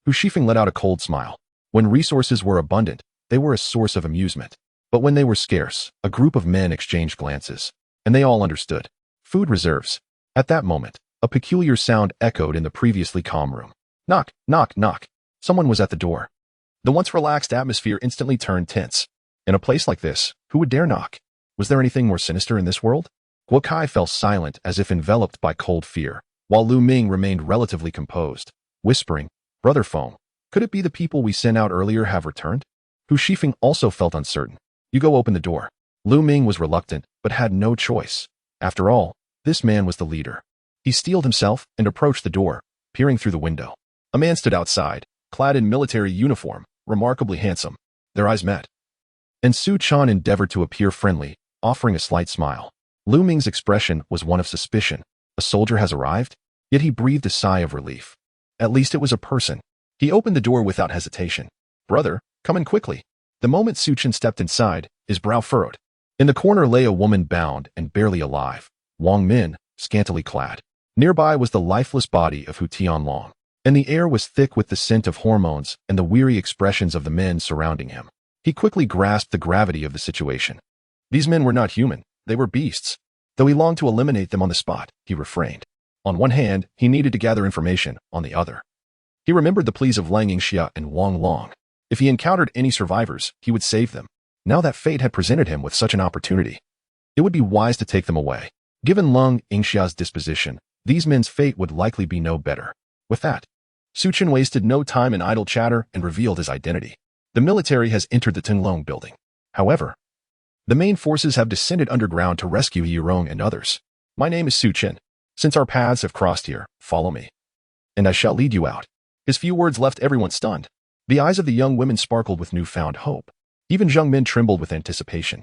Hu Shifeng let out a cold smile. When resources were abundant, they were a source of amusement. But when they were scarce, a group of men exchanged glances, and they all understood. Food reserves. At that moment, a peculiar sound echoed in the previously calm room. Knock, knock, knock. Someone was at the door. The once relaxed atmosphere instantly turned tense. In a place like this, who would dare knock? Was there anything more sinister in this world? Guo Kai fell silent as if enveloped by cold fear, while Lu Ming remained relatively composed, whispering, Brother Feng, could it be the people we sent out earlier have returned? Hu Shifeng also felt uncertain. You go open the door. Lu Ming was reluctant, but had no choice. After all, this man was the leader. He steeled himself and approached the door, peering through the window. A man stood outside, clad in military uniform, remarkably handsome. Their eyes met. And Su Chen endeavored to appear friendly, offering a slight smile. Lu Ming's expression was one of suspicion. A soldier has arrived? Yet he breathed a sigh of relief. At least it was a person. He opened the door without hesitation. "Brother, come in quickly." The moment Su Chen stepped inside, his brow furrowed. In the corner lay a woman bound and barely alive. Wang Min, scantily clad. Nearby was the lifeless body of Hu Tianlong, and the air was thick with the scent of hormones and the weary expressions of the men surrounding him. He quickly grasped the gravity of the situation. These men were not human, they were beasts. Though he longed to eliminate them on the spot, he refrained. On one hand, he needed to gather information, on the other. He remembered the pleas of Lang Yingxia and Wang Long. If he encountered any survivors, he would save them. Now that fate had presented him with such an opportunity, it would be wise to take them away. Given Lang Yingxia's disposition, these men's fate would likely be no better. With that, Su Chen wasted no time in idle chatter and revealed his identity. The military has entered the Tinglong building. However, the main forces have descended underground to rescue Yirong and others. My name is Su Chen. Since our paths have crossed here, follow me, and I shall lead you out. His few words left everyone stunned. The eyes of the young women sparkled with newfound hope. Even Zheng Min trembled with anticipation.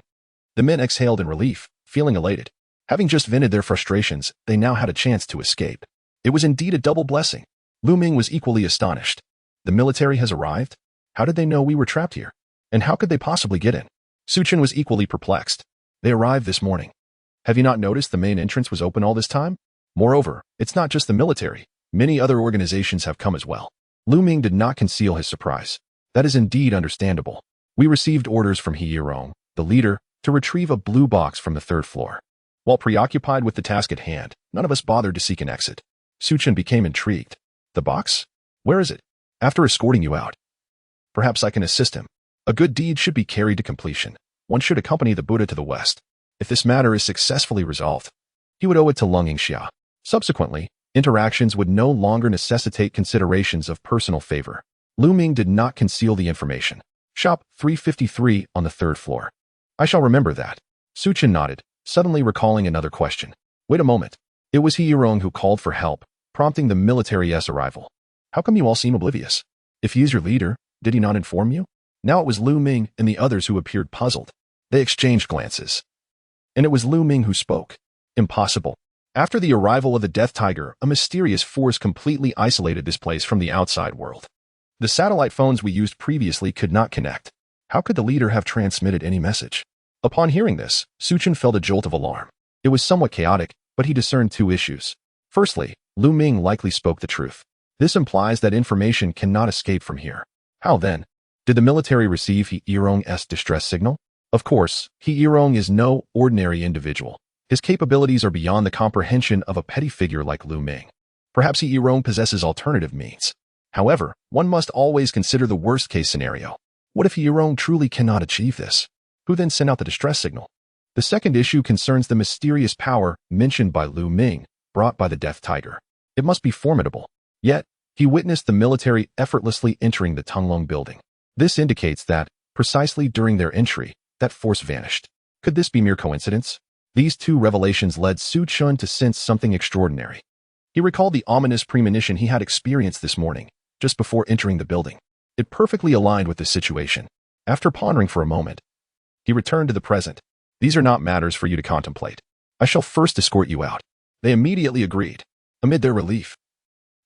The men exhaled in relief, feeling elated. Having just vented their frustrations, they now had a chance to escape. It was indeed a double blessing. Lu Ming was equally astonished. The military has arrived? How did they know we were trapped here? And how could they possibly get in? Su Chen was equally perplexed. They arrived this morning. Have you not noticed the main entrance was open all this time? Moreover, it's not just the military. Many other organizations have come as well. Lu Ming did not conceal his surprise. That is indeed understandable. We received orders from He Yirong, the leader, to retrieve a blue box from the third floor. While preoccupied with the task at hand, none of us bothered to seek an exit. Su Chen became intrigued. The box? Where is it? After escorting you out, perhaps I can assist him. A good deed should be carried to completion. One should accompany the Buddha to the west. If this matter is successfully resolved, he would owe it to Lang Yingxia. Subsequently, interactions would no longer necessitate considerations of personal favor. Lu Ming did not conceal the information. Shop 353 on the third floor. I shall remember that. Su Chen nodded, suddenly recalling another question. Wait a moment. It was He Yirong who called for help, prompting the military's arrival. How come you all seem oblivious? If he is your leader, did he not inform you? Now it was Lu Ming and the others who appeared puzzled. They exchanged glances. And it was Lu Ming who spoke. Impossible. After the arrival of the Death Tiger, a mysterious force completely isolated this place from the outside world. The satellite phones we used previously could not connect. How could the leader have transmitted any message? Upon hearing this, Su Chen felt a jolt of alarm. It was somewhat chaotic, but he discerned two issues. Firstly, Lu Ming likely spoke the truth. This implies that information cannot escape from here. How then? Did the military receive He Yirong's distress signal? Of course, He Yirong is no ordinary individual. His capabilities are beyond the comprehension of a petty figure like Lu Ming. Perhaps He Yirong possesses alternative means. However, one must always consider the worst-case scenario. What if He Yirong truly cannot achieve this? Who then sent out the distress signal? The second issue concerns the mysterious power mentioned by Lu Ming, brought by the Death Tiger. It must be formidable. Yet, he witnessed the military effortlessly entering the Tinglong building. This indicates that, precisely during their entry, that force vanished. Could this be mere coincidence? These two revelations led Su Chen to sense something extraordinary. He recalled the ominous premonition he had experienced this morning, just before entering the building. It perfectly aligned with the situation. After pondering for a moment, he returned to the present. These are not matters for you to contemplate. I shall first escort you out. They immediately agreed. Amid their relief,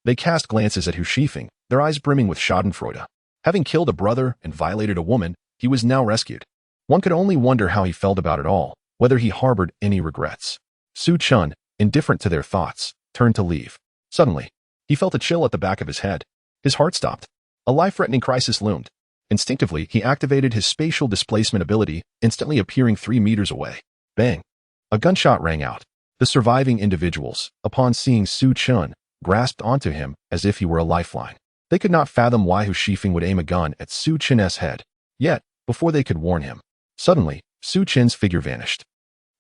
they cast glances at Hu Shifeng, their eyes brimming with schadenfreude. Having killed a brother and violated a woman, he was now rescued. One could only wonder how he felt about it all, whether he harbored any regrets. Su Chen, indifferent to their thoughts, turned to leave. Suddenly, he felt a chill at the back of his head. His heart stopped. A life-threatening crisis loomed. Instinctively, he activated his spatial displacement ability, instantly appearing 3 meters away. Bang! A gunshot rang out. The surviving individuals, upon seeing Su Chen, grasped onto him as if he were a lifeline. They could not fathom why Hu Shifeng would aim a gun at Su Chen's head. Yet, before they could warn him, suddenly, Su Chen's figure vanished.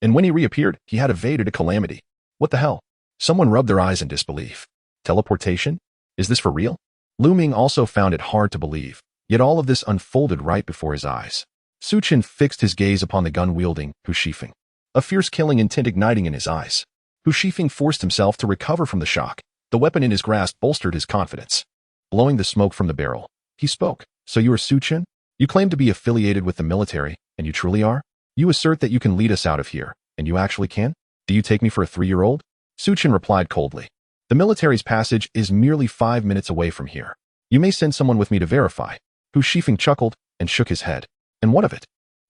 And when he reappeared, he had evaded a calamity. What the hell? Someone rubbed their eyes in disbelief. Teleportation? Is this for real? Lu Ming also found it hard to believe, yet all of this unfolded right before his eyes. Su Chen fixed his gaze upon the gun-wielding Hu Shifeng. a fierce killing intent igniting in his eyes. Hu Shifeng forced himself to recover from the shock. The weapon in his grasp bolstered his confidence. Blowing the smoke from the barrel, he spoke. So you are Su Chen? You claim to be affiliated with the military, and you truly are? You assert that you can lead us out of here, and you actually can? Do you take me for a 3-year-old? Su Chen replied coldly. The military's passage is merely 5 minutes away from here. You may send someone with me to verify. Hu Shifeng chuckled and shook his head. And what of it?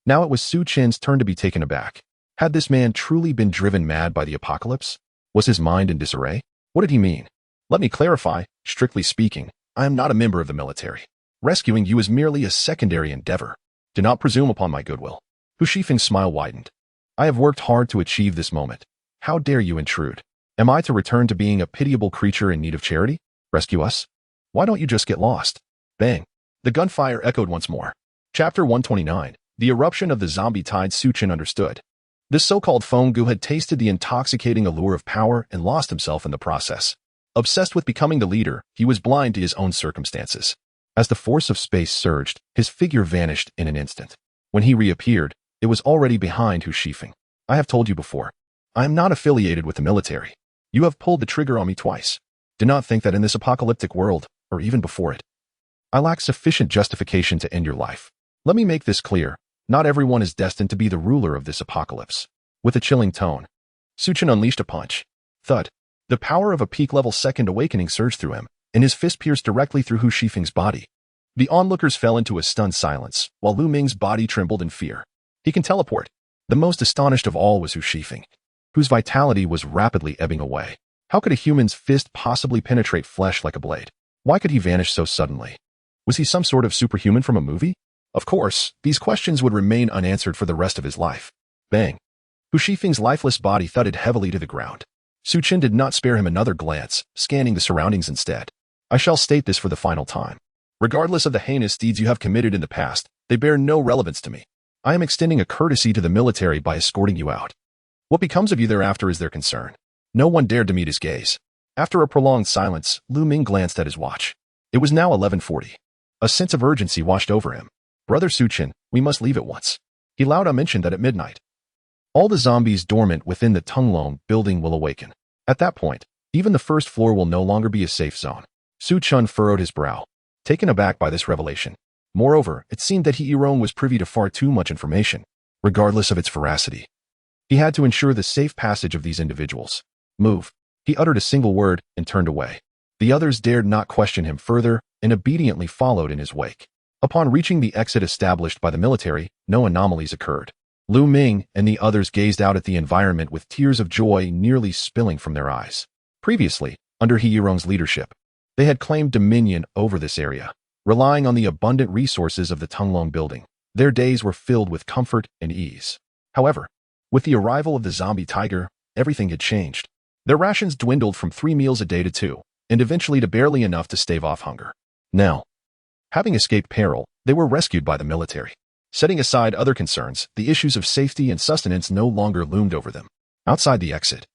Now it was Su Chen's turn to be taken aback. Had this man truly been driven mad by the apocalypse? Was his mind in disarray? What did he mean? Let me clarify. Strictly speaking, I am not a member of the military. Rescuing you is merely a secondary endeavor. Do not presume upon my goodwill. Hu Shifeng's smile widened. I have worked hard to achieve this moment. How dare you intrude? Am I to return to being a pitiable creature in need of charity? Rescue us? Why don't you just get lost? Bang. The gunfire echoed once more. Chapter 129. The eruption of the zombie tide. Su Chen understood. This so-called Feng had tasted the intoxicating allure of power and lost himself in the process. Obsessed with becoming the leader, he was blind to his own circumstances. As the force of space surged, his figure vanished in an instant. When he reappeared, it was already behind Hu Shifeng. I have told you before. I am not affiliated with the military. You have pulled the trigger on me twice. Do not think that in this apocalyptic world, or even before it, I lack sufficient justification to end your life. Let me make this clear. Not everyone is destined to be the ruler of this apocalypse. With a chilling tone, Su Chen unleashed a punch. Thud. The power of a peak-level second awakening surged through him, and his fist pierced directly through Hu Shifeng's body. The onlookers fell into a stunned silence, while Lu Ming's body trembled in fear. He can teleport. The most astonished of all was Hu Shifeng, whose vitality was rapidly ebbing away. How could a human's fist possibly penetrate flesh like a blade? Why could he vanish so suddenly? Was he some sort of superhuman from a movie? Of course, these questions would remain unanswered for the rest of his life. Bang. Hu Shifeng's lifeless body thudded heavily to the ground. Su Chen did not spare him another glance, scanning the surroundings instead. I shall state this for the final time. Regardless of the heinous deeds you have committed in the past, they bear no relevance to me. I am extending a courtesy to the military by escorting you out. What becomes of you thereafter is their concern. No one dared to meet his gaze. After a prolonged silence, Lu Ming glanced at his watch. It was now 11:40. A sense of urgency washed over him. Brother Su Chen, we must leave at once. He loud mentioned that at midnight, all the zombies dormant within the Tunglong building will awaken. At that point, even the first floor will no longer be a safe zone. Su Chen furrowed his brow, taken aback by this revelation. Moreover, it seemed that He Yirong was privy to far too much information, regardless of its veracity. He had to ensure the safe passage of these individuals. Move. He uttered a single word and turned away. The others dared not question him further and obediently followed in his wake. Upon reaching the exit established by the military, no anomalies occurred. Lu Ming and the others gazed out at the environment with tears of joy nearly spilling from their eyes. Previously, under He Yirong's leadership, they had claimed dominion over this area. Relying on the abundant resources of the Tunglong building, their days were filled with comfort and ease. However, with the arrival of the zombie tiger, everything had changed. Their rations dwindled from 3 meals a day to 2, and eventually to barely enough to stave off hunger. Now, having escaped peril, they were rescued by the military. Setting aside other concerns, the issues of safety and sustenance no longer loomed over them. Outside the exit,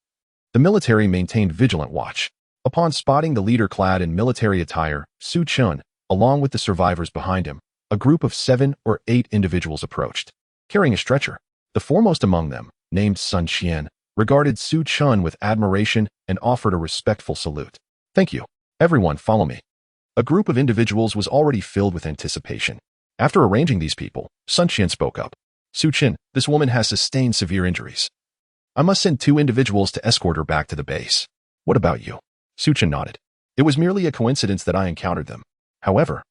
the military maintained vigilant watch. Upon spotting the leader clad in military attire, Su Chen, along with the survivors behind him, a group of 7 or 8 individuals approached, carrying a stretcher. The foremost among them, named Sun Qian, regarded Su Chen with admiration and offered a respectful salute. Thank you. Everyone follow me. A group of individuals was already filled with anticipation. After arranging these people, Sun Qian spoke up. Su Chen, this woman has sustained severe injuries. I must send 2 individuals to escort her back to the base. What about you? Su Chen nodded. It was merely a coincidence that I encountered them. However,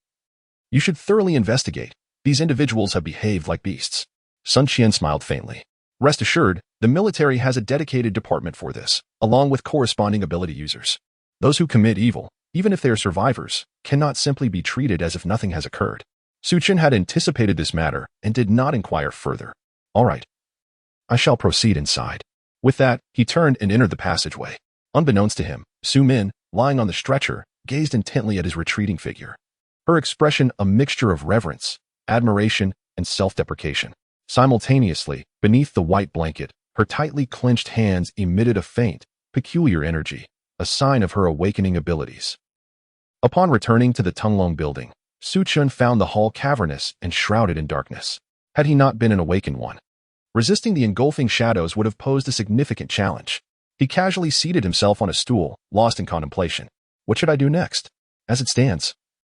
you should thoroughly investigate. These individuals have behaved like beasts. Sun Qian smiled faintly. Rest assured, the military has a dedicated department for this, along with corresponding ability users. Those who commit evil, even if they are survivors, cannot simply be treated as if nothing has occurred. Su Chen had anticipated this matter and did not inquire further. All right. I shall proceed inside. With that, he turned and entered the passageway. Unbeknownst to him, Su Min, lying on the stretcher, gazed intently at his retreating figure. Her expression a mixture of reverence, admiration, and self-deprecation. Simultaneously, beneath the white blanket, her tightly clenched hands emitted a faint, peculiar energy, a sign of her awakening abilities. Upon returning to the Tunglong building, Su Chen found the hall cavernous and shrouded in darkness. Had he not been an awakened one? Resisting the engulfing shadows would have posed a significant challenge. He casually seated himself on a stool, lost in contemplation. What should I do next? As it stands,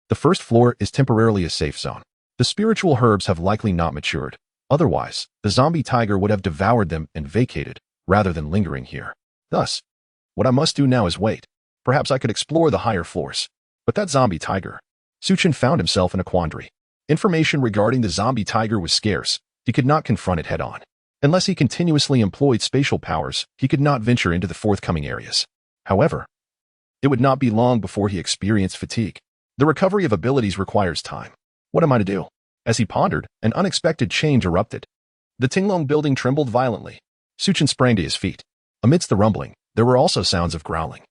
the first floor is temporarily a safe zone. The spiritual herbs have likely not matured. Otherwise, the zombie tiger would have devoured them and vacated, rather than lingering here. Thus, what I must do now is wait. Perhaps I could explore the higher floors. But that zombie tiger. Su Chen found himself in a quandary. Information regarding the zombie tiger was scarce. He could not confront it head-on. Unless he continuously employed spatial powers, he could not venture into the forthcoming areas. However, it would not be long before he experienced fatigue. The recovery of abilities requires time. What am I to do? As he pondered, an unexpected change erupted. The Tinglong building trembled violently. Su Chen sprang to his feet. Amidst the rumbling, there were also sounds of growling.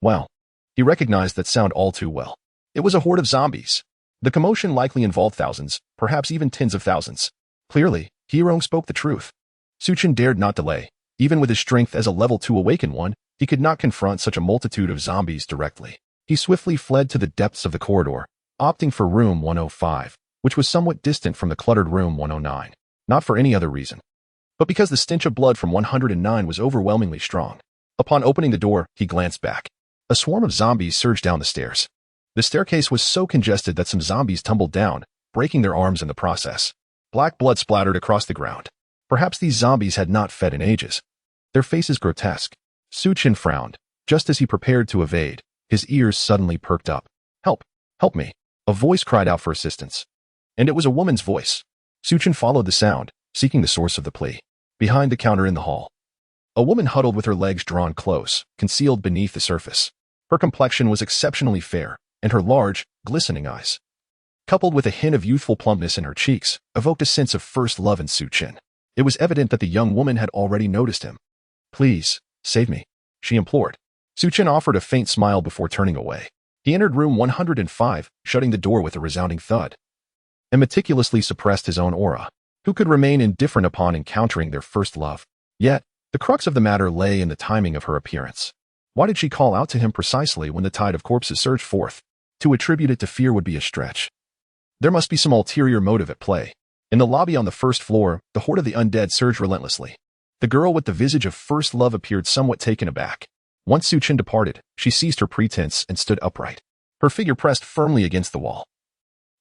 Well. He recognized that sound all too well. It was a horde of zombies. The commotion likely involved thousands, perhaps even tens of thousands. Clearly, Hirong spoke the truth. Su Chen dared not delay. Even with his strength as a level 2 awakened one, he could not confront such a multitude of zombies directly. He swiftly fled to the depths of the corridor, opting for room 105, which was somewhat distant from the cluttered room 109. Not for any other reason, but because the stench of blood from 109 was overwhelmingly strong. Upon opening the door, he glanced back. A swarm of zombies surged down the stairs. The staircase was so congested that some zombies tumbled down, breaking their arms in the process. Black blood splattered across the ground. Perhaps these zombies had not fed in ages. Their faces grotesque. Su Chen frowned. Just as he prepared to evade, his ears suddenly perked up. Help! Help me! A voice cried out for assistance. And it was a woman's voice. Su Chen followed the sound, seeking the source of the plea. Behind the counter in the hall, a woman huddled with her legs drawn close, concealed beneath the surface. Her complexion was exceptionally fair, and her large, glistening eyes, coupled with a hint of youthful plumpness in her cheeks, evoked a sense of first love in Su Chen. It was evident that the young woman had already noticed him. Please, save me, she implored. Su Chen offered a faint smile before turning away. He entered room 105, shutting the door with a resounding thud, and meticulously suppressed his own aura. Who could remain indifferent upon encountering their first love? Yet, the crux of the matter lay in the timing of her appearance. Why did she call out to him precisely when the tide of corpses surged forth? To attribute it to fear would be a stretch. There must be some ulterior motive at play. In the lobby on the first floor, the horde of the undead surged relentlessly. The girl with the visage of first love appeared somewhat taken aback. Once Su Chen departed, she ceased her pretense and stood upright. Her figure pressed firmly against the wall.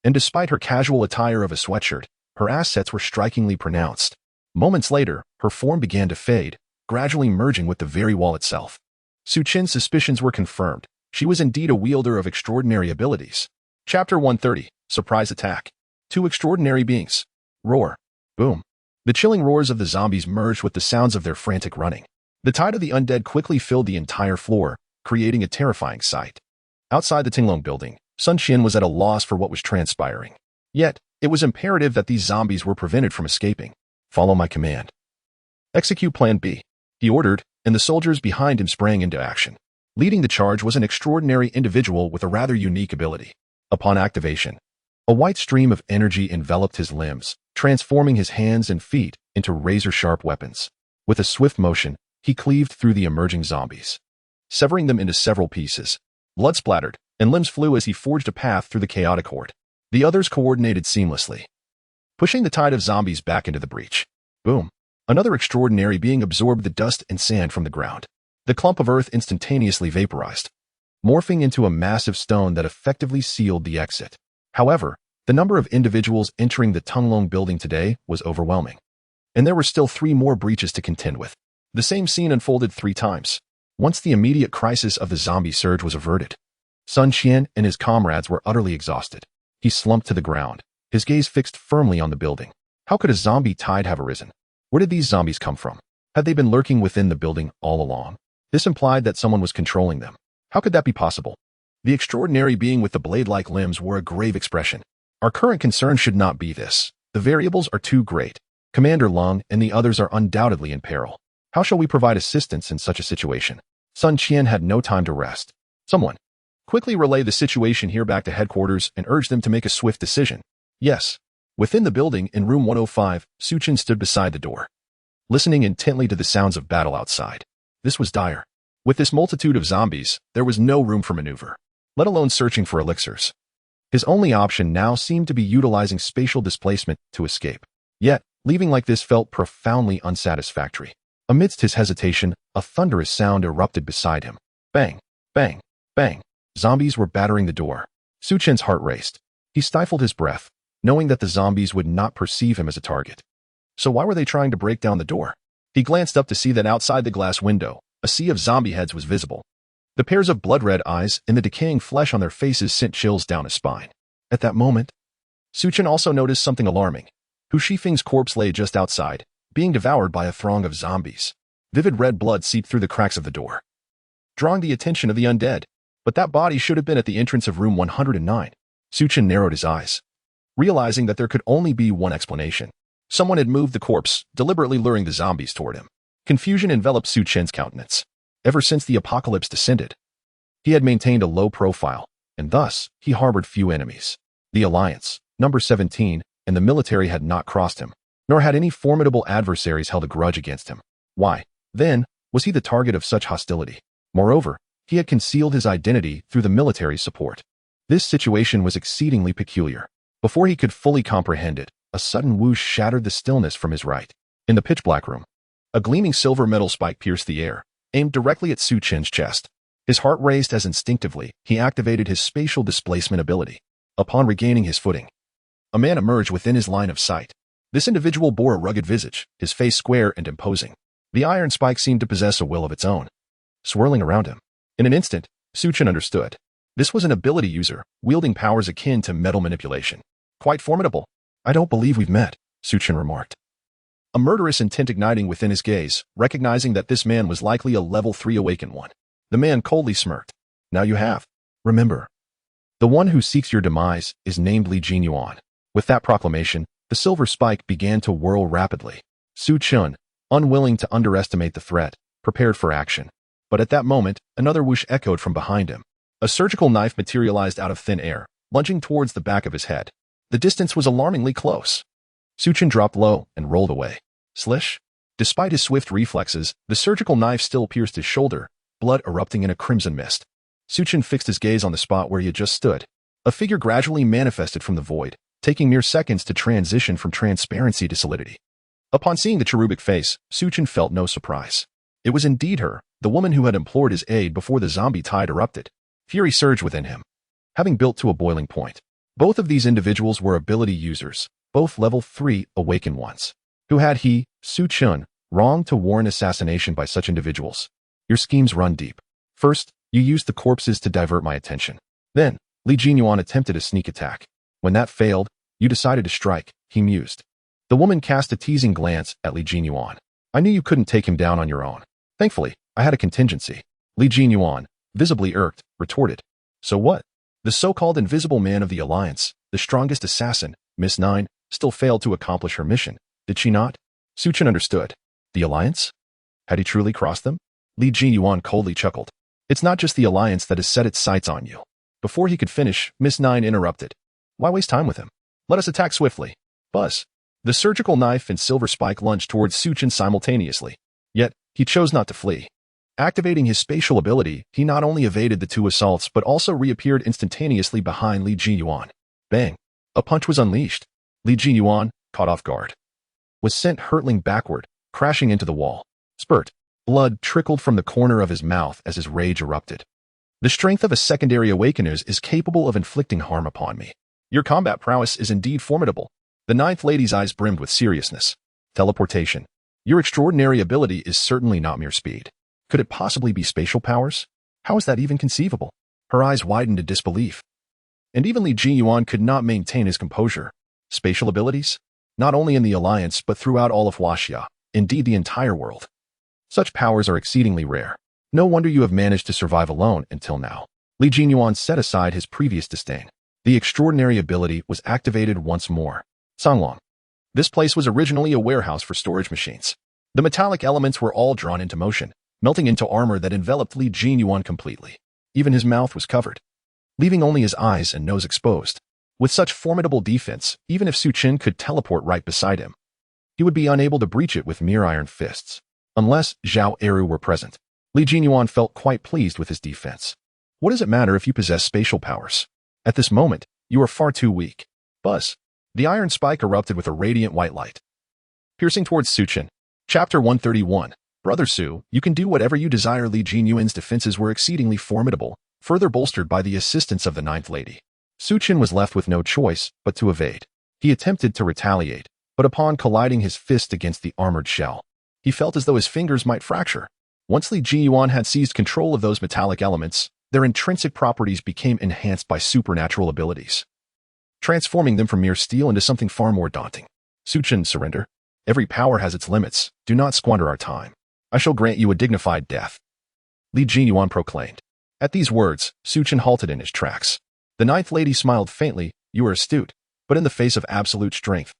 And despite her casual attire of a sweatshirt, her assets were strikingly pronounced. Moments later, her form began to fade, gradually merging with the very wall itself. Su Chen's suspicions were confirmed. She was indeed a wielder of extraordinary abilities. Chapter 130, Surprise Attack. Two extraordinary beings. Roar. Boom. The chilling roars of the zombies merged with the sounds of their frantic running. The tide of the undead quickly filled the entire floor, creating a terrifying sight. Outside the Tinglong building, Su Chen was at a loss for what was transpiring. Yet, it was imperative that these zombies were prevented from escaping. Follow my command. Execute Plan B. He ordered, and the soldiers behind him sprang into action. Leading the charge was an extraordinary individual with a rather unique ability. Upon activation, a white stream of energy enveloped his limbs, transforming his hands and feet into razor-sharp weapons. With a swift motion, he cleaved through the emerging zombies, severing them into several pieces. Blood splattered, and limbs flew as he forged a path through the chaotic horde. The others coordinated seamlessly, pushing the tide of zombies back into the breach. Boom. Another extraordinary being absorbed the dust and sand from the ground. The clump of earth instantaneously vaporized, morphing into a massive stone that effectively sealed the exit. However, the number of individuals entering the Tinglong building today was overwhelming, and there were still 3 more breaches to contend with. The same scene unfolded 3 times. Once the immediate crisis of the zombie surge was averted, Su Chen and his comrades were utterly exhausted. He slumped to the ground, his gaze fixed firmly on the building. How could a zombie tide have arisen? Where did these zombies come from? Had they been lurking within the building all along? This implied that someone was controlling them. How could that be possible? The extraordinary being with the blade-like limbs wore a grave expression. Our current concern should not be this. The variables are too great. Commander Lung and the others are undoubtedly in peril. How shall we provide assistance in such a situation? Su Chen had no time to rest. Someone, quickly relay the situation here back to headquarters and urge them to make a swift decision. Yes. Within the building, in room 105, Su Chen stood beside the door, listening intently to the sounds of battle outside. This was dire. With this multitude of zombies, there was no room for maneuver, let alone searching for elixirs. His only option now seemed to be utilizing spatial displacement to escape. Yet, Leaving like this felt profoundly unsatisfactory. Amidst his hesitation, a thunderous sound erupted beside him. Bang, bang, bang. Zombies were battering the door. Su Chen's heart raced. He stifled his breath, knowing that the zombies would not perceive him as a target. So why were they trying to break down the door? He glanced up to see that outside the glass window, a sea of zombie heads was visible. The pairs of blood-red eyes and the decaying flesh on their faces sent chills down his spine. At that moment, Su Chen also noticed something alarming. Hu Shifeng's corpse lay just outside, being devoured by a throng of zombies. Vivid red blood seeped through the cracks of the door, drawing the attention of the undead. But that body should have been at the entrance of room 109. Su Chen narrowed his eyes, realizing that there could only be one explanation. Someone had moved the corpse, deliberately luring the zombies toward him. Confusion enveloped Su Chen's countenance. Ever since the apocalypse descended, he had maintained a low profile, and thus he harbored few enemies. The Alliance, number 17, and the military had not crossed him, nor had any formidable adversaries held a grudge against him. Why, then, was he the target of such hostility? Moreover, he had concealed his identity through the military's support. This situation was exceedingly peculiar. Before he could fully comprehend it, a sudden whoosh shattered the stillness from his right. In the pitch-black room, a gleaming silver metal spike pierced the air, aimed directly at Su Chen's chest. His heart raced as instinctively he activated his spatial displacement ability. Upon regaining his footing, a man emerged within his line of sight. This individual bore a rugged visage, his face square and imposing. The iron spike seemed to possess a will of its own, swirling around him. In an instant, Su Chen understood. This was an ability user, wielding powers akin to metal manipulation. Quite formidable. I don't believe we've met, Su Chen remarked, a murderous intent igniting within his gaze, recognizing that this man was likely a level 3 awakened one. The man coldly smirked. Now you have. Remember, the one who seeks your demise is named Li Jinyuan. With that proclamation, the silver spike began to whirl rapidly. Su Chen, unwilling to underestimate the threat, prepared for action. But at that moment, another whoosh echoed from behind him. A surgical knife materialized out of thin air, lunging towards the back of his head. The distance was alarmingly close. Su Chen dropped low and rolled away. Slish! Despite his swift reflexes, the surgical knife still pierced his shoulder, blood erupting in a crimson mist. Su Chen fixed his gaze on the spot where he had just stood. A figure gradually manifested from the void, taking mere seconds to transition from transparency to solidity. Upon seeing the cherubic face, Su Chen felt no surprise. It was indeed her, the woman who had implored his aid before the zombie tide erupted. Fury surged within him, having built to a boiling point. Both of these individuals were ability users, both level 3 awakened ones. Who had he, Su Chen, wronged to warrant assassination by such individuals? Your schemes run deep. First, you used the corpses to divert my attention. Then, Li Jinyuan attempted a sneak attack. When that failed, you decided to strike, he mused. The woman cast a teasing glance at Li Jinyuan. I knew you couldn't take him down on your own. Thankfully, I had a contingency. Li Jinyuan, visibly irked, retorted. So what? The so-called invisible man of the Alliance, the strongest assassin, Miss Nine, still failed to accomplish her mission, did she not? Su Chen understood. The Alliance? Had he truly crossed them? Li Jinyuan coldly chuckled. It's not just the Alliance that has set its sights on you. Before he could finish, Miss Nine interrupted. Why waste time with him? Let us attack swiftly. Buzz. The surgical knife and silver spike lunged towards Su Chen simultaneously. Yet, he chose not to flee. Activating his spatial ability, he not only evaded the two assaults but also reappeared instantaneously behind Li Jinyuan. Bang! A punch was unleashed. Li Jinyuan, caught off guard, was sent hurtling backward, crashing into the wall. Spurt. Blood trickled from the corner of his mouth as his rage erupted. The strength of a secondary awakeners is capable of inflicting harm upon me. Your combat prowess is indeed formidable. The ninth lady's eyes brimmed with seriousness. Teleportation. Your extraordinary ability is certainly not mere speed. Could it possibly be spatial powers? How is that even conceivable? Her eyes widened in disbelief. And even Li Jinyuan could not maintain his composure. Spatial abilities? Not only in the Alliance but throughout all of Huaxia, indeed the entire world. Such powers are exceedingly rare. No wonder you have managed to survive alone until now. Li Jinyuan set aside his previous disdain. The extraordinary ability was activated once more. Songlong. This place was originally a warehouse for storage machines. The metallic elements were all drawn into motion, melting into armor that enveloped Li Jinyuan completely. Even his mouth was covered, leaving only his eyes and nose exposed. With such formidable defense, even if Su Chen could teleport right beside him, he would be unable to breach it with mere iron fists. Unless Zhao Eru were present. Li Jinyuan felt quite pleased with his defense. What does it matter if you possess spatial powers? At this moment, you are far too weak. Buzz. The iron spike erupted with a radiant white light. piercing towards Su Chen. Chapter 131. Brother Su, you can do whatever you desire. Li Jinyuan's defenses were exceedingly formidable, further bolstered by the assistance of the ninth lady. Su Chen was left with no choice but to evade. He attempted to retaliate, but upon colliding his fist against the armored shell, he felt as though his fingers might fracture. Once Li Jinyuan had seized control of those metallic elements, their intrinsic properties became enhanced by supernatural abilities, transforming them from mere steel into something far more daunting. Su Chen, surrender. Every power has its limits. Do not squander our time. I shall grant you a dignified death, Li Jinyuan proclaimed. At these words, Su Chen halted in his tracks. The ninth lady smiled faintly. You are astute, but in the face of absolute strength,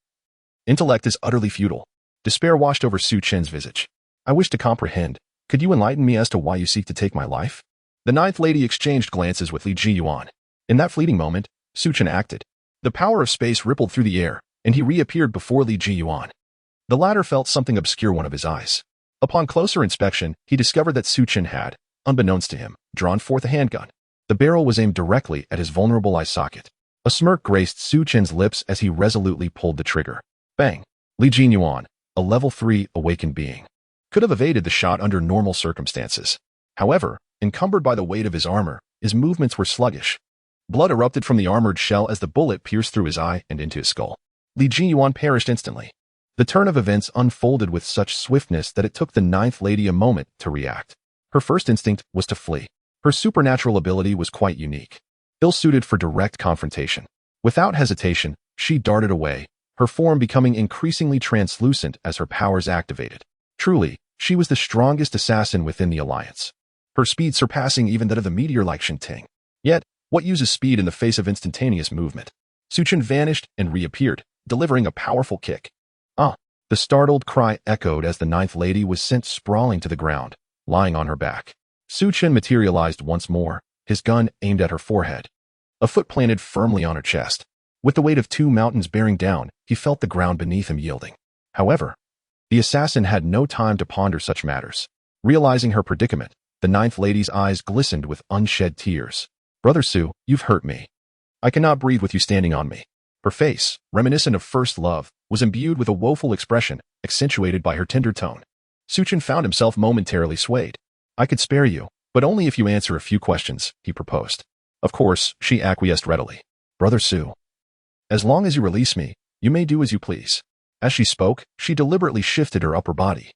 intellect is utterly futile. Despair washed over Su Chen's visage. I wish to comprehend. Could you enlighten me as to why you seek to take my life? The ninth lady exchanged glances with Li Jinyuan. In that fleeting moment, Su Chen acted. The power of space rippled through the air, and he reappeared before Li Jinyuan. The latter felt something obscure one of his eyes. Upon closer inspection, he discovered that Su Chen had, unbeknownst to him, drawn forth a handgun. The barrel was aimed directly at his vulnerable eye socket. A smirk graced Su Chen's lips as he resolutely pulled the trigger. Bang! Li Jinyuan, a level 3 awakened being, could have evaded the shot under normal circumstances. However, encumbered by the weight of his armor, his movements were sluggish. Blood erupted from the armored shell as the bullet pierced through his eye and into his skull. Li Jinyuan perished instantly. The turn of events unfolded with such swiftness that it took the ninth lady a moment to react. Her first instinct was to flee. Her supernatural ability was quite unique, ill-suited for direct confrontation. Without hesitation, she darted away, her form becoming increasingly translucent as her powers activated. Truly, she was the strongest assassin within the alliance, her speed surpassing even that of the meteor like Shen Ting. Yet, what uses speed in the face of instantaneous movement? Su Chen vanished and reappeared, delivering a powerful kick. Ah! The startled cry echoed as the ninth lady was sent sprawling to the ground, lying on her back. Su Chen materialized once more, his gun aimed at her forehead. A foot planted firmly on her chest. With the weight of 2 mountains bearing down, he felt the ground beneath him yielding. However, the assassin had no time to ponder such matters. Realizing her predicament, the ninth lady's eyes glistened with unshed tears. Brother Su, you've hurt me. I cannot breathe with you standing on me. Her face, reminiscent of first love, was imbued with a woeful expression, accentuated by her tender tone. Su Chen found himself momentarily swayed. I could spare you, but only if you answer a few questions, he proposed. Of course, she acquiesced readily. Brother Su, as long as you release me, you may do as you please. As she spoke, she deliberately shifted her upper body,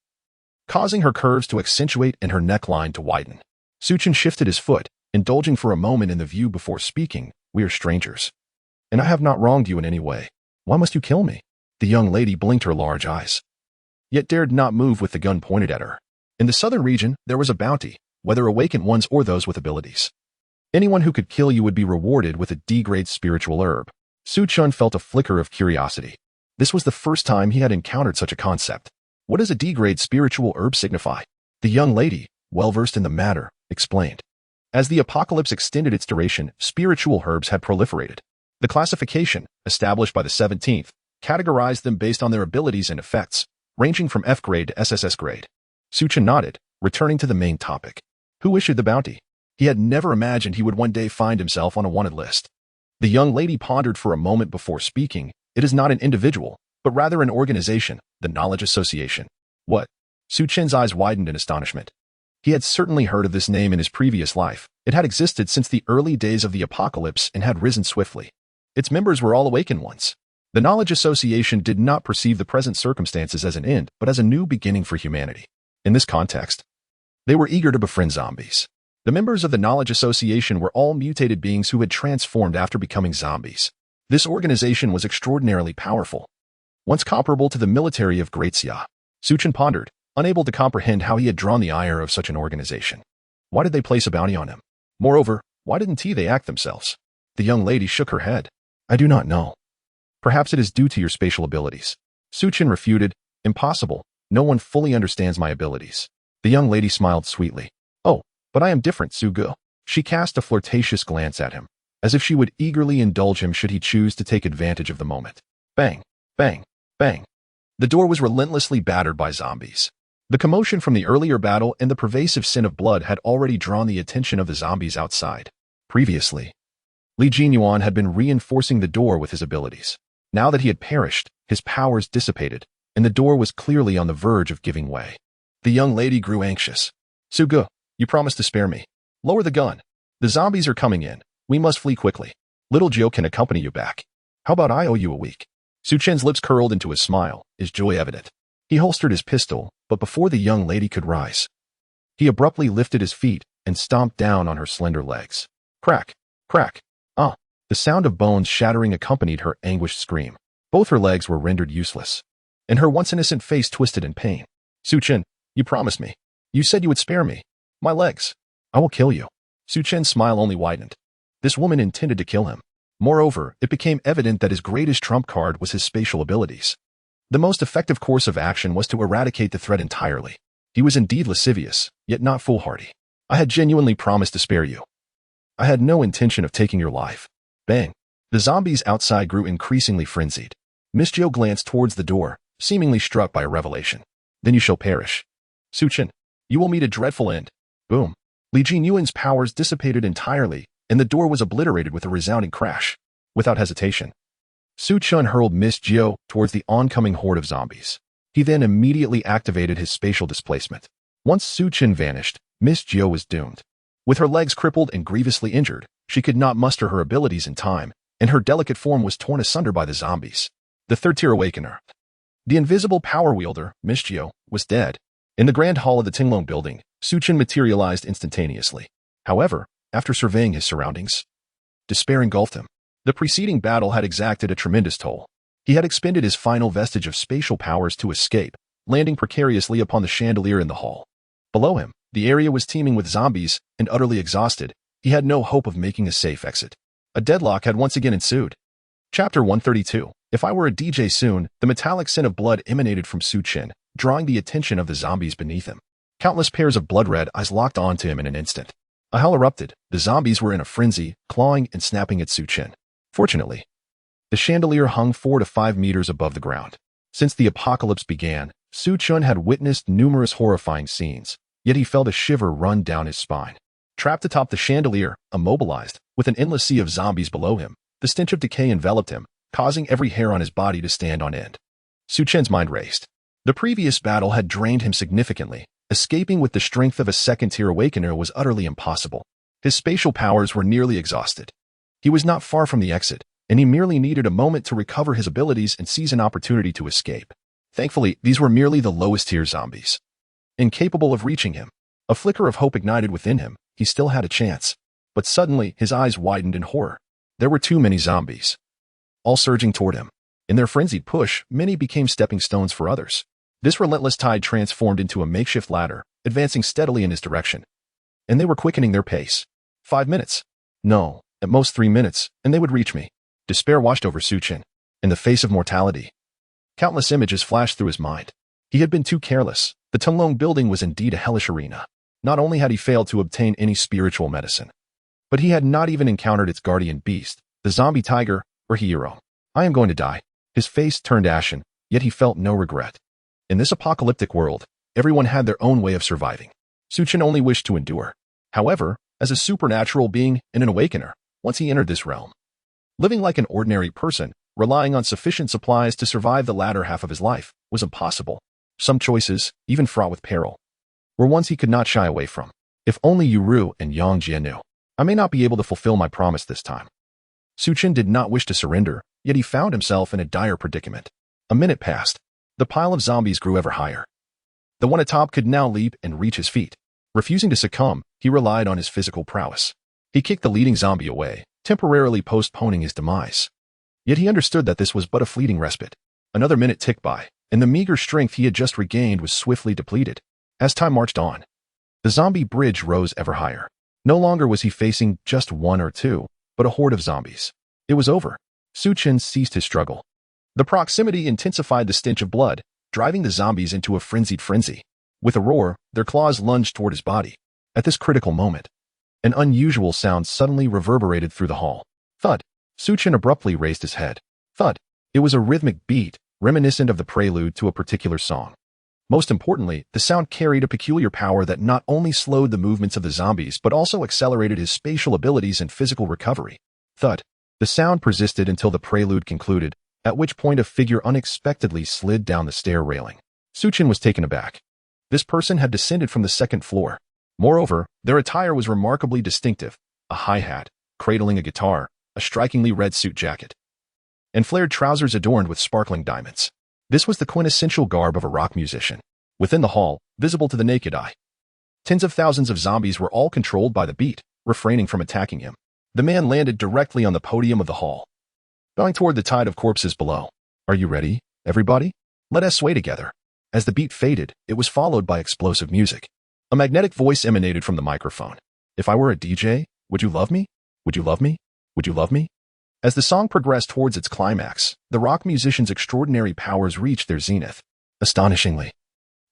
causing her curves to accentuate and her neckline to widen. Su Chen shifted his foot, indulging for a moment in the view before speaking. We are strangers, and I have not wronged you in any way. Why must you kill me? The young lady blinked her large eyes, yet dared not move with the gun pointed at her. In the southern region, there was a bounty, whether awakened ones or those with abilities. Anyone who could kill you would be rewarded with a D-grade spiritual herb. Su Chen felt a flicker of curiosity. This was the first time he had encountered such a concept. What does a D-grade spiritual herb signify? The young lady, well-versed in the matter, explained. As the apocalypse extended its duration, spiritual herbs had proliferated. The classification, established by the 17th, categorized them based on their abilities and effects, ranging from F grade to SSS grade. Su Chen nodded, returning to the main topic. Who issued the bounty? He had never imagined he would one day find himself on a wanted list. The young lady pondered for a moment before speaking. It is not an individual, but rather an organization, the Knowledge Association. What? Su Chen's eyes widened in astonishment. He had certainly heard of this name in his previous life. It had existed since the early days of the apocalypse and had risen swiftly. Its members were all awakened ones. The Knowledge Association did not perceive the present circumstances as an end, but as a new beginning for humanity. In this context, they were eager to befriend zombies. The members of the Knowledge Association were all mutated beings who had transformed after becoming zombies. This organization was extraordinarily powerful, once comparable to the military of Great Xia. Su Chen pondered, unable to comprehend how he had drawn the ire of such an organization. Why did they place a bounty on him? Moreover, why didn't they act themselves? The young lady shook her head. I do not know. Perhaps it is due to your spatial abilities. Su Chen refuted. Impossible. No one fully understands my abilities. The young lady smiled sweetly. Oh, but I am different, Su Gu. She cast a flirtatious glance at him, as if she would eagerly indulge him should he choose to take advantage of the moment. Bang, bang, bang. The door was relentlessly battered by zombies. The commotion from the earlier battle and the pervasive scent of blood had already drawn the attention of the zombies outside. Previously, Li Jinyuan had been reinforcing the door with his abilities. Now that he had perished, his powers dissipated, and the door was clearly on the verge of giving way. The young lady grew anxious. "Sugu, you promised to spare me. Lower the gun. The zombies are coming in. We must flee quickly. Little Joe can accompany you back. How about I owe you a week?" Su Chen's lips curled into a smile, his joy evident. He holstered his pistol, but before the young lady could rise, he abruptly lifted his feet and stomped down on her slender legs. Crack! Crack! Ah! The sound of bones shattering accompanied her anguished scream. Both her legs were rendered useless, and her once innocent face twisted in pain. "Su Chen, you promised me. You said you would spare me. My legs. I will kill you." Su Chen's smile only widened. This woman intended to kill him. Moreover, it became evident that his greatest trump card was his spatial abilities. The most effective course of action was to eradicate the threat entirely. He was indeed lascivious, yet not foolhardy. "I had genuinely promised to spare you. I had no intention of taking your life." Bang! The zombies outside grew increasingly frenzied. Miss Jo glanced towards the door, seemingly struck by a revelation. "Then you shall perish. Su Chen, you will meet a dreadful end." Boom! Li Jinyuan's powers dissipated entirely, and the door was obliterated with a resounding crash. Without hesitation, Su Chen hurled Miss Jo towards the oncoming horde of zombies. He then immediately activated his spatial displacement. Once Su Chen vanished, Miss Jo was doomed. With her legs crippled and grievously injured, she could not muster her abilities in time, and her delicate form was torn asunder by the zombies. The third-tier awakener. The invisible power wielder, Miss Jo, was dead. In the grand hall of the Tinglong building, Su Chen materialized instantaneously. However, after surveying his surroundings, despair engulfed him. The preceding battle had exacted a tremendous toll. He had expended his final vestige of spatial powers to escape, landing precariously upon the chandelier in the hall. Below him, the area was teeming with zombies, and utterly exhausted, he had no hope of making a safe exit. A deadlock had once again ensued. Chapter 132. If I were a DJ soon, the metallic scent of blood emanated from Su Chen, drawing the attention of the zombies beneath him. Countless pairs of blood-red eyes locked onto him in an instant. A howl erupted. The zombies were in a frenzy, clawing and snapping at Su Chen. Fortunately, the chandelier hung 4 to 5 meters above the ground. Since the apocalypse began, Su Chen had witnessed numerous horrifying scenes, yet he felt a shiver run down his spine. Trapped atop the chandelier, immobilized, with an endless sea of zombies below him, the stench of decay enveloped him, causing every hair on his body to stand on end. Su Chen's mind raced. The previous battle had drained him significantly. Escaping with the strength of a second-tier awakener was utterly impossible. His spatial powers were nearly exhausted. He was not far from the exit, and he merely needed a moment to recover his abilities and seize an opportunity to escape. Thankfully, these were merely the lowest-tier zombies, incapable of reaching him. A flicker of hope ignited within him. He still had a chance. But suddenly, his eyes widened in horror. There were too many zombies, all surging toward him. In their frenzied push, many became stepping stones for others. This relentless tide transformed into a makeshift ladder, advancing steadily in his direction. And they were quickening their pace. 5 minutes. No, at most 3 minutes, and they would reach me. Despair washed over Su Chen. In the face of mortality, countless images flashed through his mind. He had been too careless. The Tinglong building was indeed a hellish arena. Not only had he failed to obtain any spiritual medicine, but he had not even encountered its guardian beast, the zombie tiger, or hero. "I am going to die." His face turned ashen, yet he felt no regret. In this apocalyptic world, everyone had their own way of surviving. Su Chen only wished to endure. However, as a supernatural being and an awakener, once he entered this realm, living like an ordinary person, relying on sufficient supplies to survive the latter half of his life, was impossible. Some choices, even fraught with peril, were ones he could not shy away from. If only Yuru and Yang Jie knew. I may not be able to fulfill my promise this time. Su Chen did not wish to surrender, yet he found himself in a dire predicament. A minute passed. The pile of zombies grew ever higher. The one atop could now leap and reach his feet. Refusing to succumb, he relied on his physical prowess. He kicked the leading zombie away, temporarily postponing his demise. Yet he understood that this was but a fleeting respite. Another minute ticked by, and the meager strength he had just regained was swiftly depleted. As time marched on, the zombie bridge rose ever higher. No longer was he facing just 1 or 2, but a horde of zombies. It was over. Su Chen ceased his struggle. The proximity intensified the stench of blood, driving the zombies into a frenzied frenzy. With a roar, their claws lunged toward his body. At this critical moment, an unusual sound suddenly reverberated through the hall. Thud! Su Chen abruptly raised his head. Thud! It was a rhythmic beat, reminiscent of the prelude to a particular song. Most importantly, the sound carried a peculiar power that not only slowed the movements of the zombies but also accelerated his spatial abilities and physical recovery. Thud! The sound persisted until the prelude concluded. at which point a figure unexpectedly slid down the stair railing. Su Chen was taken aback. This person had descended from the second floor. Moreover, their attire was remarkably distinctive: a high hat, cradling a guitar, a strikingly red suit jacket, and flared trousers adorned with sparkling diamonds. This was the quintessential garb of a rock musician. Within the hall, visible to the naked eye, tens of thousands of zombies were all controlled by the beat, refraining from attacking him. The man landed directly on the podium of the hall, bowing toward the tide of corpses below. "Are you ready, everybody? Let us sway together." As the beat faded, it was followed by explosive music. A magnetic voice emanated from the microphone. "If I were a DJ, would you love me? Would you love me? Would you love me?" As the song progressed towards its climax, the rock musician's extraordinary powers reached their zenith. Astonishingly,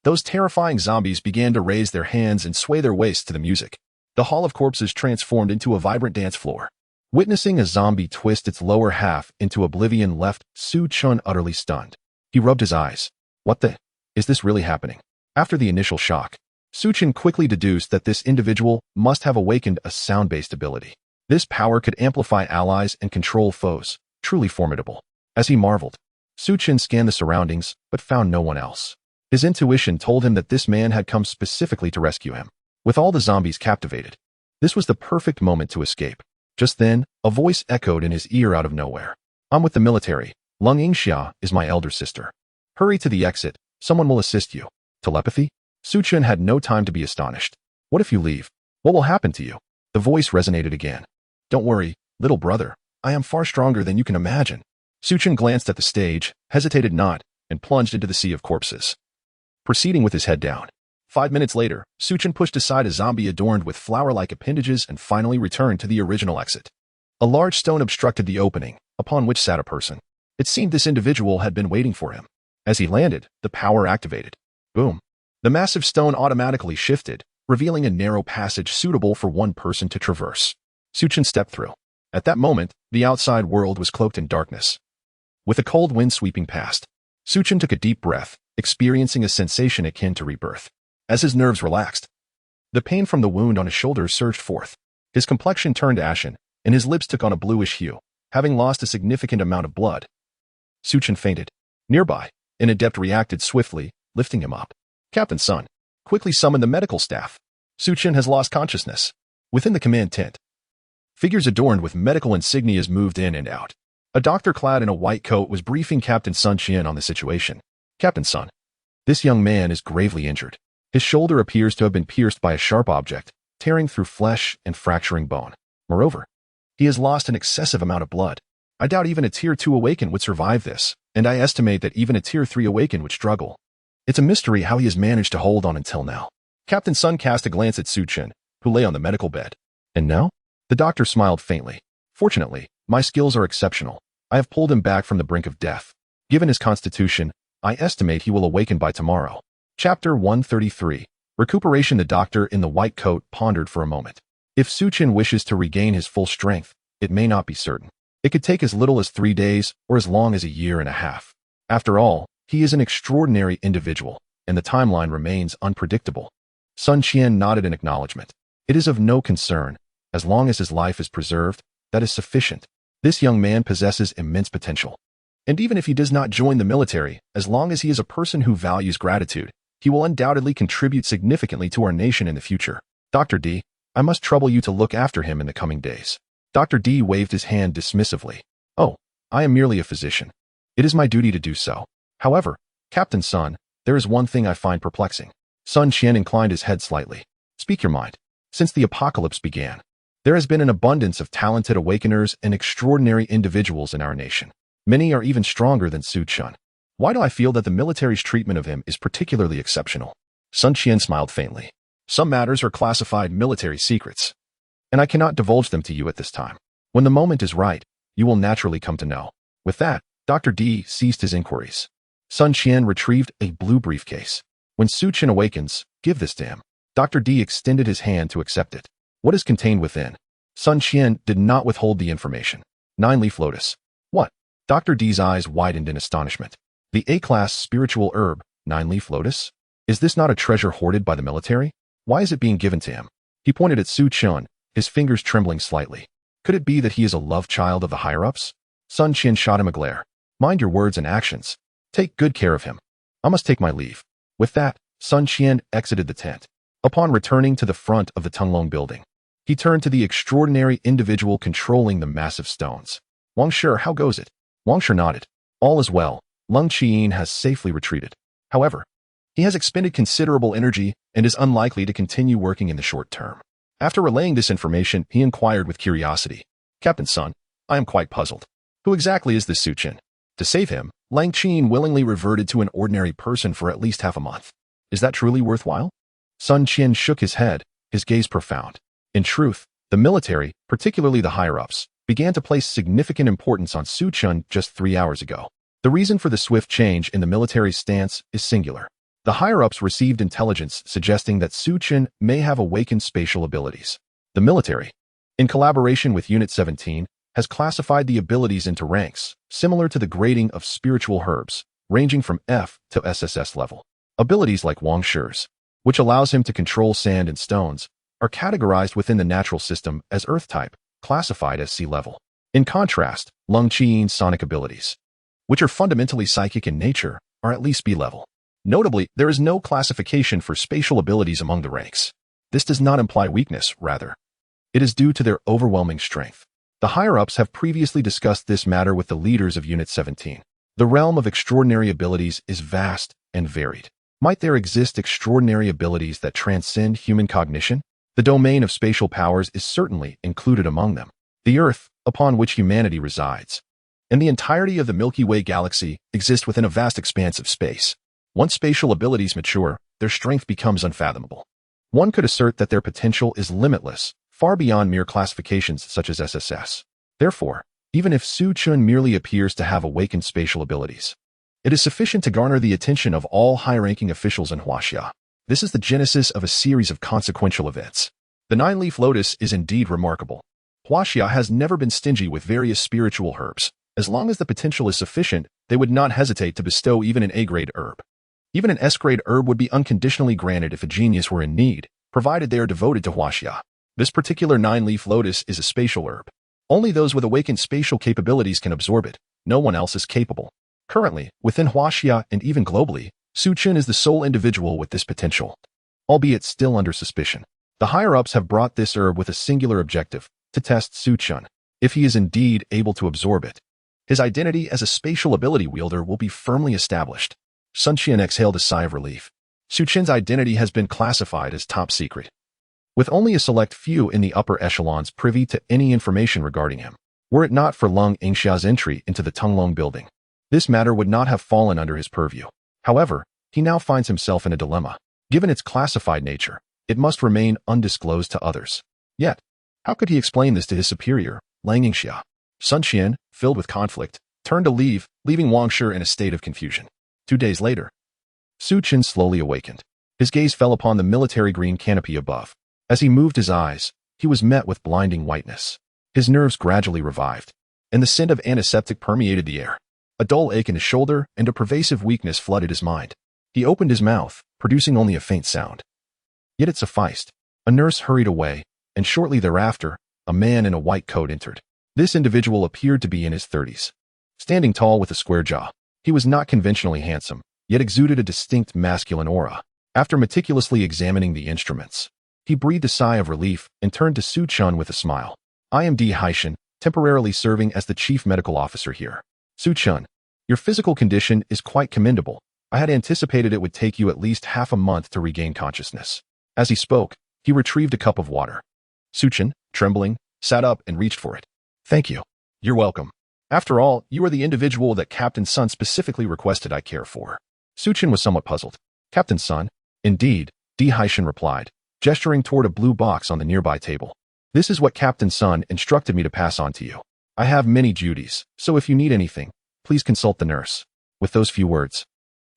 those terrifying zombies began to raise their hands and sway their waists to the music. The Hall of Corpses transformed into a vibrant dance floor. Witnessing a zombie twist its lower half into oblivion left Su Chen utterly stunned. He rubbed his eyes. "What the? Is this really happening?" After the initial shock, Su Chen quickly deduced that this individual must have awakened a sound-based ability. This power could amplify allies and control foes, truly formidable. As he marveled, Su Chen scanned the surroundings, but found no one else. His intuition told him that this man had come specifically to rescue him. With all the zombies captivated, this was the perfect moment to escape. Just then, a voice echoed in his ear out of nowhere. "I'm with the military. Lung Yingxia is my elder sister. Hurry to the exit. Someone will assist you." Telepathy? Su Chen had no time to be astonished. "What if you leave? What will happen to you?" The voice resonated again. "Don't worry, little brother. I am far stronger than you can imagine." Su Chen glanced at the stage, hesitated not, and plunged into the sea of corpses, proceeding with his head down. 5 minutes later, Su Chen pushed aside a zombie adorned with flower-like appendages and finally returned to the original exit. A large stone obstructed the opening, upon which sat a person. It seemed this individual had been waiting for him. As he landed, the power activated. Boom. The massive stone automatically shifted, revealing a narrow passage suitable for one person to traverse. Su Chen stepped through. At that moment, the outside world was cloaked in darkness, with a cold wind sweeping past. Su Chen took a deep breath, experiencing a sensation akin to rebirth. As his nerves relaxed, the pain from the wound on his shoulder surged forth. His complexion turned ashen, and his lips took on a bluish hue, having lost a significant amount of blood. Su Chen fainted. Nearby, an adept reacted swiftly, lifting him up. "Captain Sun, quickly summon the medical staff. Su Chen has lost consciousness." Within the command tent, figures adorned with medical insignias moved in and out. A doctor clad in a white coat was briefing Captain Sun Qian on the situation. "Captain Sun, this young man is gravely injured. His shoulder appears to have been pierced by a sharp object, tearing through flesh and fracturing bone. Moreover, he has lost an excessive amount of blood. I doubt even a Tier 2 Awakened would survive this, and I estimate that even a Tier 3 Awakened would struggle. It's a mystery how he has managed to hold on until now." Captain Sun cast a glance at Su Chen, who lay on the medical bed. "And now?" The doctor smiled faintly. "Fortunately, my skills are exceptional. I have pulled him back from the brink of death. Given his constitution, I estimate he will awaken by tomorrow." Chapter 133. Recuperation. The doctor in the white coat pondered for a moment. If Su Chen wishes to regain his full strength, it may not be certain. It could take as little as 3 days or as long as a year and a half. After all, he is an extraordinary individual, and the timeline remains unpredictable. Sun Qian nodded in acknowledgement. "It is of no concern. As long as his life is preserved, that is sufficient. This young man possesses immense potential. And even if he does not join the military, as long as he is a person who values gratitude, he will undoubtedly contribute significantly to our nation in the future. Dr. D, I must trouble you to look after him in the coming days." Dr. D waved his hand dismissively. "Oh, I am merely a physician. It is my duty to do so. However, Captain Sun, there is one thing I find perplexing." Sun Qian inclined his head slightly. "Speak your mind. Since the apocalypse began, there has been an abundance of talented awakeners and extraordinary individuals in our nation. Many are even stronger than Su Chen. Why do I feel that the military's treatment of him is particularly exceptional?" Sun Qian smiled faintly. "Some matters are classified military secrets, and I cannot divulge them to you at this time. When the moment is right, you will naturally come to know." With that, Dr. D ceased his inquiries. Sun Qian retrieved a blue briefcase. "When Su Chen awakens, give this to him." Dr. D extended his hand to accept it. "What is contained within?" Sun Qian did not withhold the information. 9-leaf lotus. "What?" Dr. D's eyes widened in astonishment. "The A-class spiritual herb, 9-leaf lotus? Is this not a treasure hoarded by the military? Why is it being given to him?" He pointed at Su Chen, his fingers trembling slightly. "Could it be that he is a love child of the higher-ups?" Sun Qian shot him a glare. Mind your words and actions. Take good care of him. I must take my leave." With that, Su Chen exited the tent. Upon returning to the front of the Tunglong building, he turned to the extraordinary individual controlling the massive stones. "Wang Shi, how goes it?" Wang Shi nodded. "All is well. Lung Qiyin has safely retreated. However, he has expended considerable energy and is unlikely to continue working in the short term." After relaying this information, he inquired with curiosity, "Captain Sun, I am quite puzzled. Who exactly is this Su Chen?" To save him, Lang Qiyin willingly reverted to an ordinary person for at least half a month. Is that truly worthwhile? Sun Chen shook his head, his gaze profound. In truth, the military, particularly the higher-ups, began to place significant importance on Su Chen just 3 hours ago. The reason for the swift change in the military's stance is singular. The higher-ups received intelligence suggesting that Su Chen may have awakened spatial abilities. The military, in collaboration with Unit 17, has classified the abilities into ranks, similar to the grading of spiritual herbs, ranging from F to SSS level. Abilities like Wang Shi's, which allows him to control sand and stones, are categorized within the natural system as Earth type, classified as sea level. In contrast, Lung Qiyin's sonic abilities, which are fundamentally psychic in nature, are at least B level. Notably, there is no classification for spatial abilities among the ranks. This does not imply weakness, rather. It is due to their overwhelming strength. The higher-ups have previously discussed this matter with the leaders of Unit 17. The realm of extraordinary abilities is vast and varied. Might there exist extraordinary abilities that transcend human cognition? The domain of spatial powers is certainly included among them. The Earth, upon which humanity resides, and the entirety of the Milky Way galaxy exist within a vast expanse of space. Once spatial abilities mature, their strength becomes unfathomable. One could assert that their potential is limitless, far beyond mere classifications such as SSS. Therefore, even if Su Chen merely appears to have awakened spatial abilities, it is sufficient to garner the attention of all high-ranking officials in Huaxia. This is the genesis of a series of consequential events. The nine-leaf lotus is indeed remarkable. Huaxia has never been stingy with various spiritual herbs. As long as the potential is sufficient, they would not hesitate to bestow even an A-grade herb. Even an S-grade herb would be unconditionally granted if a genius were in need, provided they are devoted to Huaxia. This particular nine-leaf lotus is a spatial herb. Only those with awakened spatial capabilities can absorb it. No one else is capable. Currently, within Huaxia and even globally, Su Chen is the sole individual with this potential, albeit still under suspicion. The higher-ups have brought this herb with a singular objective, to test Su Chen, if he is indeed able to absorb it. His identity as a spatial ability wielder will be firmly established. Sun Qian exhaled a sigh of relief. Su Chen's identity has been classified as top secret, with only a select few in the upper echelons privy to any information regarding him. Were it not for Lung Yingxia's entry into the Tunglong building, this matter would not have fallen under his purview. However, he now finds himself in a dilemma. Given its classified nature, it must remain undisclosed to others. Yet, how could he explain this to his superior, Lang Yingxia? Sun Qian, filled with conflict, turned to leave, leaving Wang Shi in a state of confusion. 2 days later, Su Chen slowly awakened. His gaze fell upon the military green canopy above. As he moved his eyes, he was met with blinding whiteness. His nerves gradually revived, and the scent of antiseptic permeated the air. A dull ache in his shoulder and a pervasive weakness flooded his mind. He opened his mouth, producing only a faint sound. Yet it sufficed. A nurse hurried away, and shortly thereafter, a man in a white coat entered. This individual appeared to be in his 30s. Standing tall with a square jaw, he was not conventionally handsome, yet exuded a distinct masculine aura. After meticulously examining the instruments, he breathed a sigh of relief and turned to Su Chen with a smile. "I am Di Haishan, temporarily serving as the chief medical officer here. Su Chen, your physical condition is quite commendable. I had anticipated it would take you at least half a month to regain consciousness." As he spoke, he retrieved a cup of water. Su Chen, trembling, sat up and reached for it. "Thank you." "You're welcome. After all, you are the individual that Captain Sun specifically requested I care for." Su Chen was somewhat puzzled. "Captain Sun?" "Indeed," Di Haishan replied, gesturing toward a blue box on the nearby table. "This is what Captain Sun instructed me to pass on to you. I have many duties, so if you need anything, please consult the nurse." With those few words,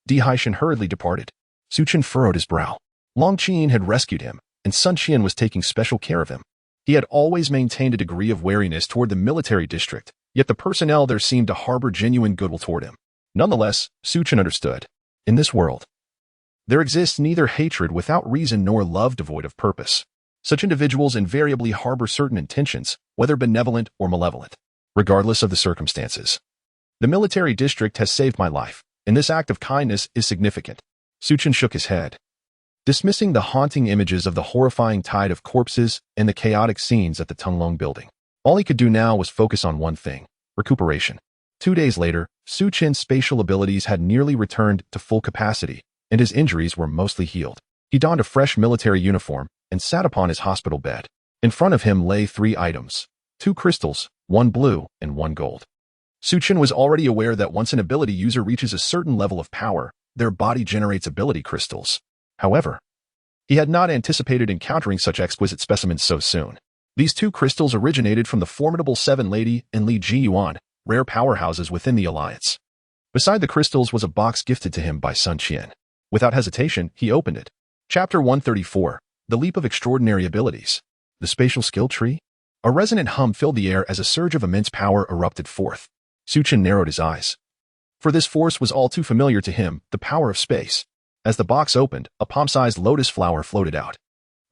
Di Haishan hurriedly departed. Su Chen furrowed his brow. Long Qiyin had rescued him, and Sun Qian was taking special care of him. He had always maintained a degree of wariness toward the military district, yet the personnel there seemed to harbor genuine goodwill toward him. Nonetheless, Su Chen understood. In this world, there exists neither hatred without reason nor love devoid of purpose. Such individuals invariably harbor certain intentions, whether benevolent or malevolent, regardless of the circumstances. The military district has saved my life, and this act of kindness is significant. Su Chen shook his head, dismissing the haunting images of the horrifying tide of corpses and the chaotic scenes at the Tunglong building. All he could do now was focus on one thing: recuperation. 2 days later, Su Chen's spatial abilities had nearly returned to full capacity, and his injuries were mostly healed. He donned a fresh military uniform and sat upon his hospital bed. In front of him lay 3 items: 2 crystals, 1 blue, and 1 gold. Su Chen was already aware that once an ability user reaches a certain level of power, their body generates ability crystals. However, he had not anticipated encountering such exquisite specimens so soon. These 2 crystals originated from the formidable Seven Lady and Li Jiyuan, rare powerhouses within the alliance. Beside the crystals was a box gifted to him by Su Chen. Without hesitation, he opened it. Chapter 134, The Leap of Extraordinary Abilities. The Spatial Skill Tree? A resonant hum filled the air as a surge of immense power erupted forth. Su Chen narrowed his eyes, for this force was all too familiar to him, the power of space. As the box opened, a palm-sized lotus flower floated out.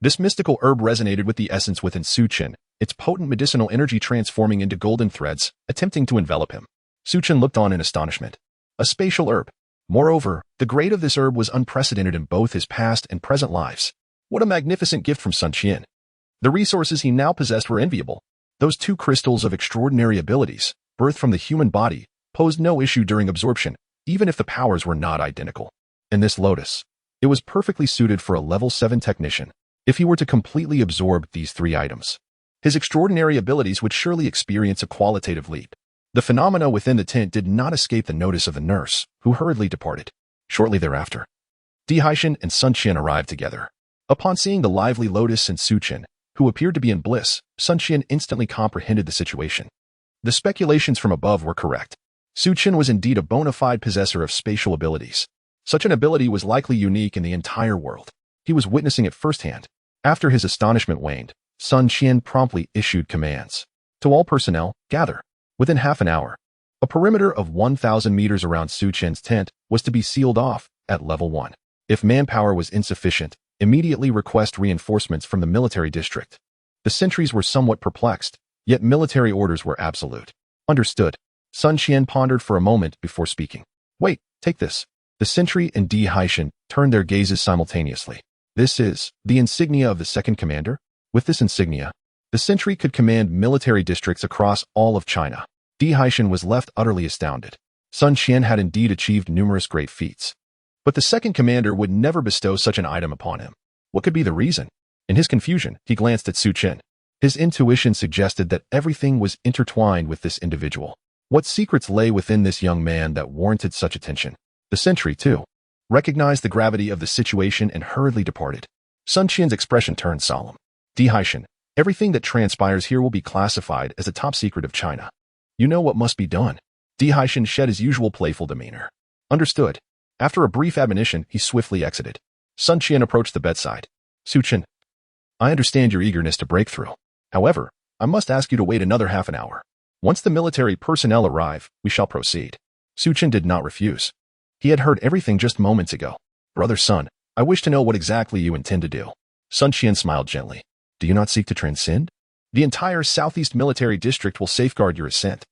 This mystical herb resonated with the essence within Su Chen, its potent medicinal energy transforming into golden threads, attempting to envelop him. Su Chen looked on in astonishment. A spatial herb. Moreover, the grade of this herb was unprecedented in both his past and present lives. What a magnificent gift from Su Chen. The resources he now possessed were enviable. Those 2 crystals of extraordinary abilities, birthed from the human body, posed no issue during absorption, even if the powers were not identical. And this lotus, it was perfectly suited for a level 7 technician. If he were to completely absorb these 3 items, his extraordinary abilities would surely experience a qualitative leap. The phenomena within the tent did not escape the notice of the nurse, who hurriedly departed. Shortly thereafter, Di Haishan and Su Chen arrived together. Upon seeing the lively lotus and Su Chen, who appeared to be in bliss, Su Chen instantly comprehended the situation. The speculations from above were correct. Su Chen was indeed a bona fide possessor of spatial abilities. Such an ability was likely unique in the entire world. He was witnessing it firsthand. After his astonishment waned, Su Chen promptly issued commands. To all personnel, gather. Within half an hour, a perimeter of 1,000 meters around Su Chen's tent was to be sealed off at level 1. If manpower was insufficient, immediately request reinforcements from the military district. The sentries were somewhat perplexed, yet military orders were absolute. Understood. Su Chen pondered for a moment before speaking. Wait, take this. The sentry and Di Haishan turned their gazes simultaneously. This is the insignia of the second commander? With this insignia, the sentry could command military districts across all of China. Di Haishan was left utterly astounded. Su Chen had indeed achieved numerous great feats, but the second commander would never bestow such an item upon him. What could be the reason? In his confusion, he glanced at Su Chen. His intuition suggested that everything was intertwined with this individual. What secrets lay within this young man that warranted such attention? The sentry, too, recognized the gravity of the situation and hurriedly departed. Su Chen's expression turned solemn. Di Haishan, everything that transpires here will be classified as a top secret of China. You know what must be done. Di Haishan shed his usual playful demeanor. Understood. After a brief admonition, he swiftly exited. Su Chen approached the bedside. Su Chen, I understand your eagerness to break through. However, I must ask you to wait another half an hour. Once the military personnel arrive, we shall proceed. Su Chen did not refuse. He had heard everything just moments ago. Brother Sun, I wish to know what exactly you intend to do. Su Chen smiled gently. Do you not seek to transcend? The entire Southeast Military District will safeguard your ascent.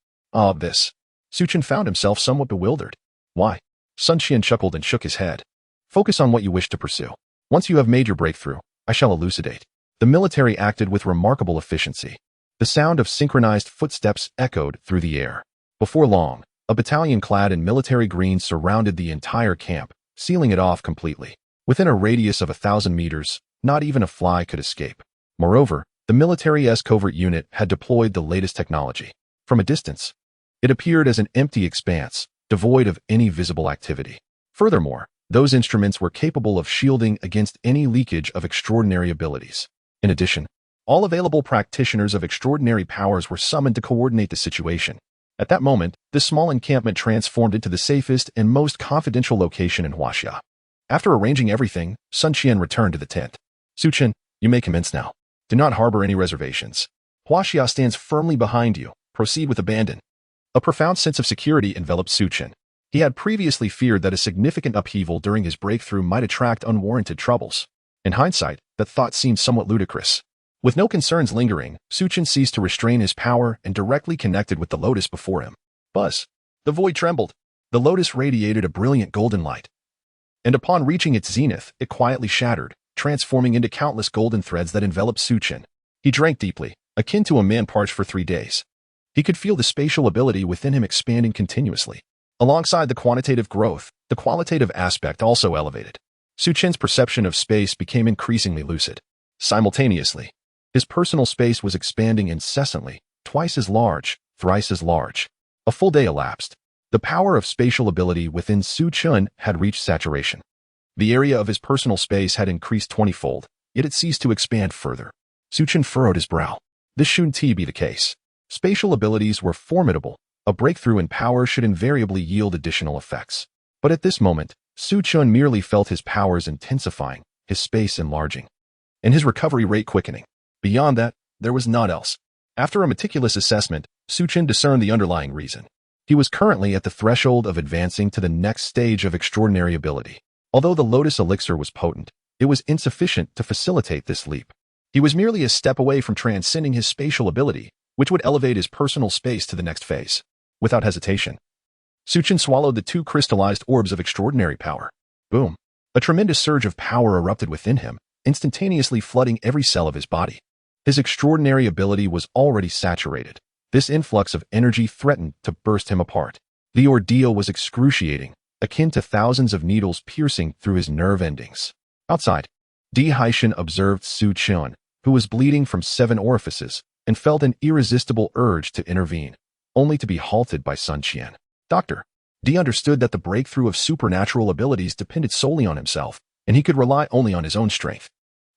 This. Su Chen found himself somewhat bewildered. Why? Su Chen chuckled and shook his head. Focus on what you wish to pursue. Once you have made your breakthrough, I shall elucidate. The military acted with remarkable efficiency. The sound of synchronized footsteps echoed through the air. Before long, a battalion clad in military green surrounded the entire camp, sealing it off completely. Within a radius of 1,000 meters, not even a fly could escape. Moreover, the military's covert unit had deployed the latest technology. From a distance, it appeared as an empty expanse, devoid of any visible activity. Furthermore, those instruments were capable of shielding against any leakage of extraordinary abilities. In addition, all available practitioners of extraordinary powers were summoned to coordinate the situation. At that moment, this small encampment transformed into the safest and most confidential location in Huaxia. After arranging everything, Su Chen returned to the tent. Su Chen, you may commence now. Do not harbor any reservations. Huaxia stands firmly behind you. Proceed with abandon. A profound sense of security enveloped Su Chen. He had previously feared that a significant upheaval during his breakthrough might attract unwarranted troubles. In hindsight, that thought seemed somewhat ludicrous. With no concerns lingering, Su Chen ceased to restrain his power and directly connected with the lotus before him. Buzz. The void trembled. The lotus radiated a brilliant golden light. And upon reaching its zenith, it quietly shattered, transforming into countless golden threads that enveloped Su Chen. He drank deeply, akin to a man parched for 3 days. He could feel the spatial ability within him expanding continuously. Alongside the quantitative growth, the qualitative aspect also elevated. Su Chen's perception of space became increasingly lucid. Simultaneously, his personal space was expanding incessantly, twice as large, thrice as large. A full day elapsed. The power of spatial ability within Su Chen had reached saturation. The area of his personal space had increased 20-fold, yet it ceased to expand further. Su Chen furrowed his brow. This shouldn't be the case. Spatial abilities were formidable. A breakthrough in power should invariably yield additional effects. But at this moment, Su Chen merely felt his powers intensifying, his space enlarging, and his recovery rate quickening. Beyond that, there was naught else. After a meticulous assessment, Su Chen discerned the underlying reason. He was currently at the threshold of advancing to the next stage of extraordinary ability. Although the lotus elixir was potent, it was insufficient to facilitate this leap. He was merely a step away from transcending his spatial ability, which would elevate his personal space to the next phase. Without hesitation, Su Chen swallowed the 2 crystallized orbs of extraordinary power. Boom! A tremendous surge of power erupted within him, instantaneously flooding every cell of his body. His extraordinary ability was already saturated. This influx of energy threatened to burst him apart. The ordeal was excruciating, akin to thousands of needles piercing through his nerve endings. Outside, Di Haishan observed Su Chen, who was bleeding from 7 orifices, and felt an irresistible urge to intervene, only to be halted by Sun Qian. Doctor, Di understood that the breakthrough of supernatural abilities depended solely on himself, and he could rely only on his own strength.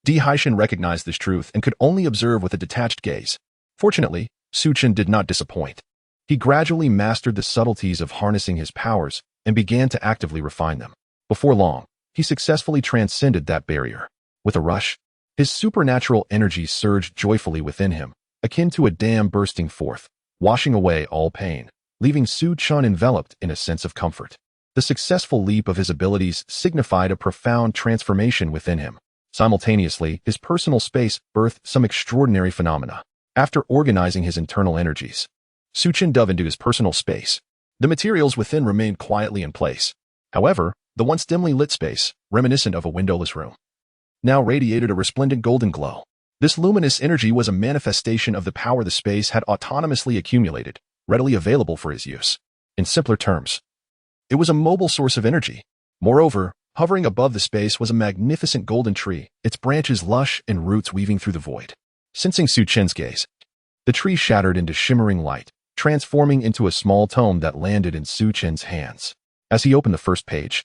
Di Haishan recognized this truth and could only observe with a detached gaze. Fortunately, Su Chen did not disappoint. He gradually mastered the subtleties of harnessing his powers and began to actively refine them. Before long, he successfully transcended that barrier. With a rush, his supernatural energy surged joyfully within him, akin to a dam bursting forth, washing away all pain, leaving Su Chen enveloped in a sense of comfort. The successful leap of his abilities signified a profound transformation within him. Simultaneously, his personal space birthed some extraordinary phenomena. After organizing his internal energies, Su Chen dove into his personal space. The materials within remained quietly in place. However, the once dimly lit space, reminiscent of a windowless room, now radiated a resplendent golden glow. This luminous energy was a manifestation of the power the space had autonomously accumulated, readily available for his use. In simpler terms, it was a mobile source of energy. Moreover, hovering above the space was a magnificent golden tree, its branches lush and roots weaving through the void. Sensing Su Chen's gaze, the tree shattered into shimmering light, transforming into a small tome that landed in Su Chen's hands. As he opened the first page,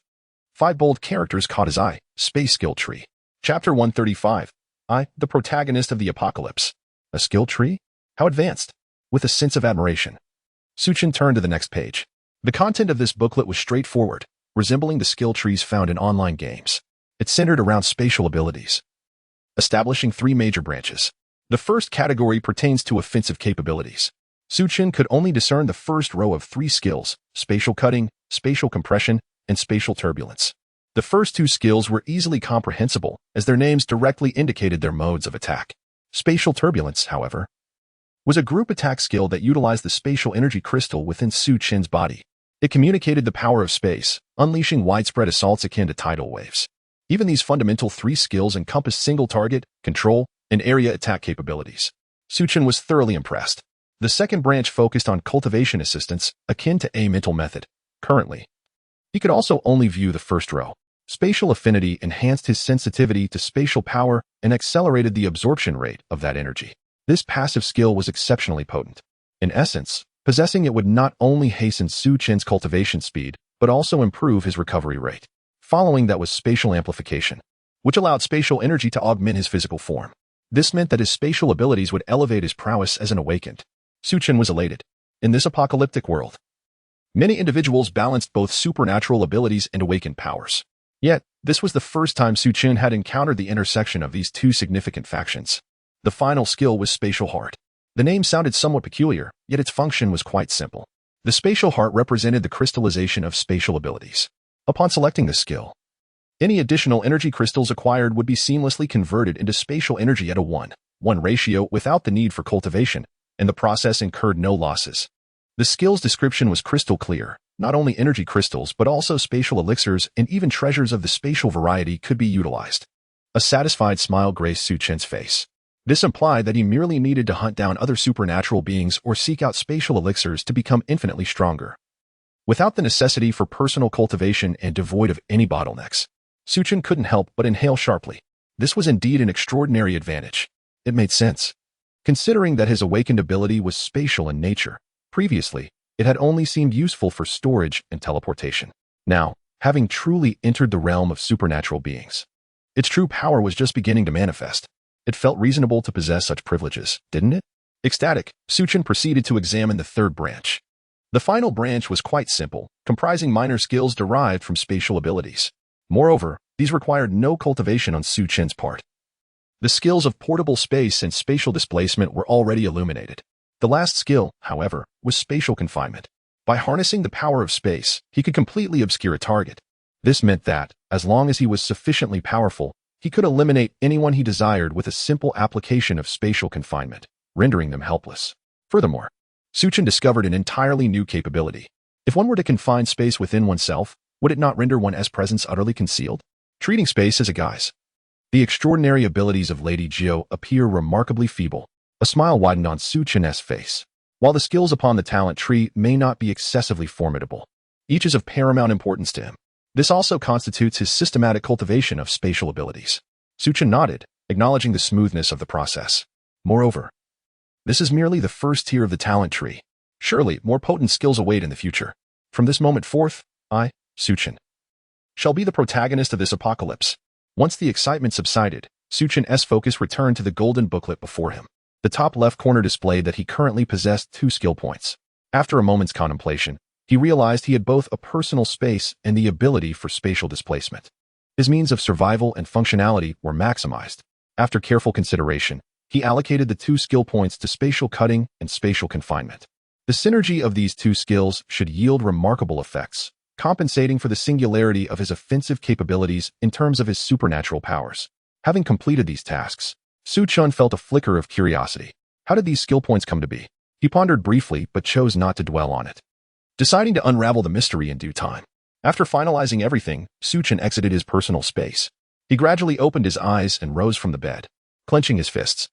5 bold characters caught his eye. Space Skill Tree. Chapter 135. I, the protagonist of the apocalypse. A skill tree? How advanced? With a sense of admiration, Su Chen turned to the next page. The content of this booklet was straightforward, resembling the skill trees found in online games. It centered around spatial abilities, establishing 3 major branches. The first category pertains to offensive capabilities. Su Chen could only discern the first row of 3 skills: spatial cutting, spatial compression, and spatial turbulence. The first 2 skills were easily comprehensible, as their names directly indicated their modes of attack. Spatial turbulence, however, was a group attack skill that utilized the spatial energy crystal within Su Chen's body. It communicated the power of space, unleashing widespread assaults akin to tidal waves. Even these fundamental 3 skills encompassed single target, control, and area attack capabilities. Su Chen was thoroughly impressed. The second branch focused on cultivation assistance, akin to a mental method. Currently, he could also only view the first row. Spatial affinity enhanced his sensitivity to spatial power and accelerated the absorption rate of that energy. This passive skill was exceptionally potent. In essence, possessing it would not only hasten Su Chen's cultivation speed, but also improve his recovery rate. Following that was spatial amplification, which allowed spatial energy to augment his physical form. This meant that his spatial abilities would elevate his prowess as an awakened. Su Chen was elated. In this apocalyptic world, many individuals balanced both supernatural abilities and awakened powers. Yet, this was the first time Su Chen had encountered the intersection of these 2 significant factions. The final skill was Spatial Heart. The name sounded somewhat peculiar, yet its function was quite simple. The Spatial Heart represented the crystallization of spatial abilities. Upon selecting this skill, any additional energy crystals acquired would be seamlessly converted into spatial energy at a 1:1 ratio without the need for cultivation, and the process incurred no losses. The skill's description was crystal clear. Not only energy crystals, but also spatial elixirs and even treasures of the spatial variety could be utilized. A satisfied smile graced Su Chen's face. This implied that he merely needed to hunt down other supernatural beings or seek out spatial elixirs to become infinitely stronger. Without the necessity for personal cultivation and devoid of any bottlenecks, Su Chen couldn't help but inhale sharply. This was indeed an extraordinary advantage. It made sense, considering that his awakened ability was spatial in nature. Previously, it had only seemed useful for storage and teleportation. Now, having truly entered the realm of supernatural beings, its true power was just beginning to manifest. It felt reasonable to possess such privileges, didn't it? Ecstatic, Su Chen proceeded to examine the third branch. The final branch was quite simple, comprising minor skills derived from spatial abilities. Moreover, these required no cultivation on Su Chen's part. The skills of portable space and spatial displacement were already illuminated. The last skill, however, was spatial confinement. By harnessing the power of space, he could completely obscure a target. This meant that, as long as he was sufficiently powerful, he could eliminate anyone he desired with a simple application of spatial confinement, rendering them helpless. Furthermore, Su Chen discovered an entirely new capability. If one were to confine space within oneself, would it not render one's presence utterly concealed? Treating space as a guise. The extraordinary abilities of Lady Jiao appear remarkably feeble. A smile widened on Su Chen's face. While the skills upon the talent tree may not be excessively formidable, each is of paramount importance to him. This also constitutes his systematic cultivation of spatial abilities. Su Chen nodded, acknowledging the smoothness of the process. Moreover, this is merely the first tier of the talent tree. Surely, more potent skills await in the future. From this moment forth, I, Su Chen, shall be the protagonist of this apocalypse. Once the excitement subsided, Su Chen's focus returned to the golden booklet before him. The top left corner displayed that he currently possessed 2 skill points. After a moment's contemplation, he realized he had both a personal space and the ability for spatial displacement. His means of survival and functionality were maximized. After careful consideration, he allocated the 2 skill points to spatial cutting and spatial confinement. The synergy of these 2 skills should yield remarkable effects, compensating for the singularity of his offensive capabilities in terms of his supernatural powers. Having completed these tasks, Su Chen felt a flicker of curiosity. How did these skill points come to be? He pondered briefly but chose not to dwell on it, deciding to unravel the mystery in due time. After finalizing everything, Su Chen exited his personal space. He gradually opened his eyes and rose from the bed, clenching his fists.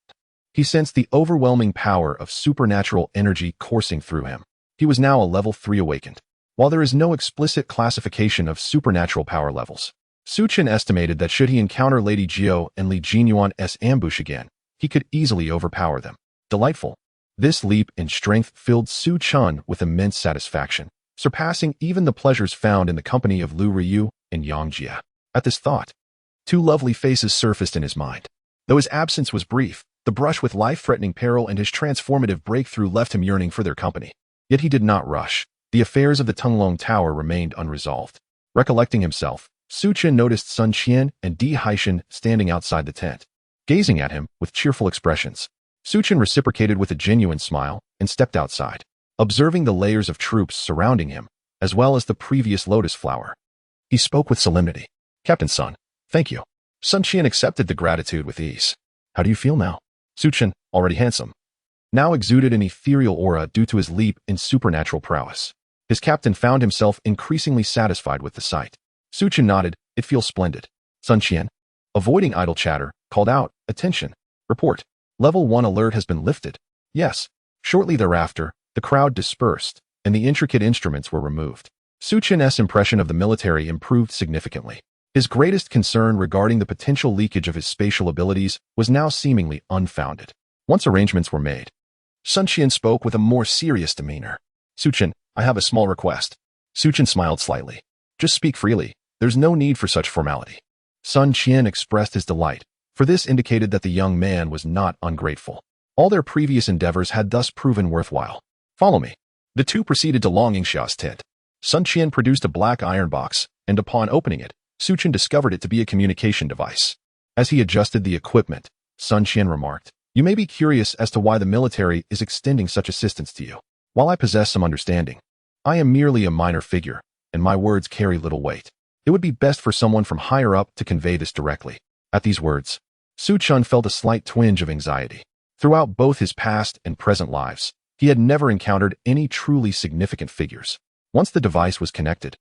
He sensed the overwhelming power of supernatural energy coursing through him. He was now a level 3 awakened. While there is no explicit classification of supernatural power levels, Su Chen estimated that should he encounter Lady Jiao and Li Jinyuan's ambush again, he could easily overpower them. Delightful. This leap in strength filled Su Chen with immense satisfaction, surpassing even the pleasures found in the company of Lu Ryu and Yang Jia. At this thought, 2 lovely faces surfaced in his mind. Though his absence was brief, the brush with life-threatening peril and his transformative breakthrough left him yearning for their company. Yet he did not rush. The affairs of the Tunglong Tower remained unresolved. Recollecting himself, Su Chen noticed Sun Qian and Di Haishan standing outside the tent, gazing at him with cheerful expressions. Su Chen reciprocated with a genuine smile and stepped outside, observing the layers of troops surrounding him, as well as the previous lotus flower. He spoke with solemnity. Captain Sun, thank you. Sun Qian accepted the gratitude with ease. How do you feel now? Su Chen, already handsome, now exuded an ethereal aura due to his leap in supernatural prowess. His captain found himself increasingly satisfied with the sight. Su Chen nodded. It feels splendid. Sun Qian, avoiding idle chatter, called out, attention. Report. Level 1 alert has been lifted. Yes. Shortly thereafter, the crowd dispersed, and the intricate instruments were removed. Su Chen's impression of the military improved significantly. His greatest concern regarding the potential leakage of his spatial abilities was now seemingly unfounded. Once arrangements were made, Sun Qian spoke with a more serious demeanor. Su Chen, I have a small request. Su Chen smiled slightly. Just speak freely. There's no need for such formality. Sun Qian expressed his delight, for this indicated that the young man was not ungrateful. All their previous endeavors had thus proven worthwhile. Follow me. The 2 proceeded to Long Yingxia's tent. Sun Qian produced a black iron box, and upon opening it, Su Chen discovered it to be a communication device. As he adjusted the equipment, Sun Qian remarked, You may be curious as to why the military is extending such assistance to you. While I possess some understanding, I am merely a minor figure, and my words carry little weight. It would be best for someone from higher up to convey this directly. At these words, Su Chen felt a slight twinge of anxiety. Throughout both his past and present lives, He had never encountered any truly significant figures. Once the device was connected,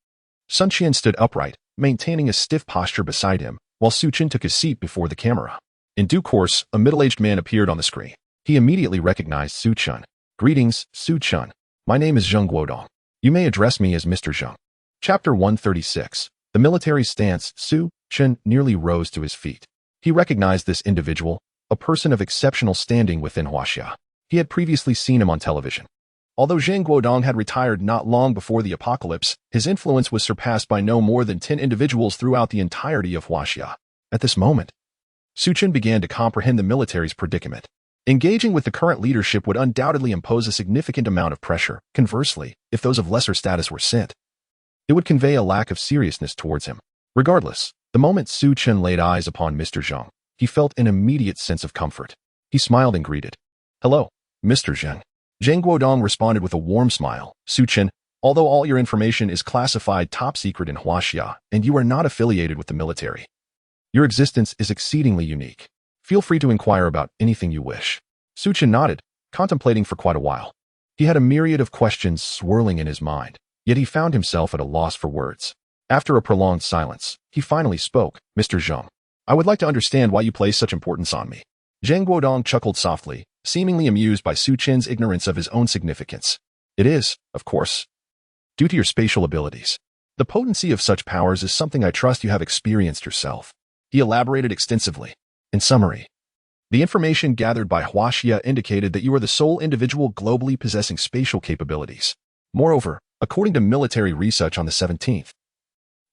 Su Chen stood upright, maintaining a stiff posture beside him, while Su Chen took his seat before the camera. In due course, a middle-aged man appeared on the screen. He immediately recognized Su Chen. "Greetings, Su Chen. My name is Zheng Guodong. You may address me as Mr. Zheng." Chapter 136. The military stance. Su Chen nearly rose to his feet. He recognized this individual, a person of exceptional standing within Huaxia. He had previously seen him on television. Although Zheng Guodong had retired not long before the apocalypse, his influence was surpassed by no more than 10 individuals throughout the entirety of Huaxia. At this moment, Su Chen began to comprehend the military's predicament. Engaging with the current leadership would undoubtedly impose a significant amount of pressure. Conversely, if those of lesser status were sent, it would convey a lack of seriousness towards him. Regardless, the moment Su Chen laid eyes upon Mr. Zheng, he felt an immediate sense of comfort. He smiled and greeted. "Hello, Mr. Zheng." Zheng Guodong responded with a warm smile. "Su Chen, although all your information is classified top secret in Huaxia, and you are not affiliated with the military, your existence is exceedingly unique. Feel free to inquire about anything you wish." Su Chen nodded, contemplating for quite a while. He had a myriad of questions swirling in his mind, yet he found himself at a loss for words. After a prolonged silence, he finally spoke. "Mr. Zheng, I would like to understand why you place such importance on me." Zheng Guodong chuckled softly, seemingly amused by Su Chen's ignorance of his own significance. "It is, of course, due to your spatial abilities. The potency of such powers is something I trust you have experienced yourself." He elaborated extensively. In summary, the information gathered by Huaxia indicated that you are the sole individual globally possessing spatial capabilities. Moreover, according to military research on the 17th,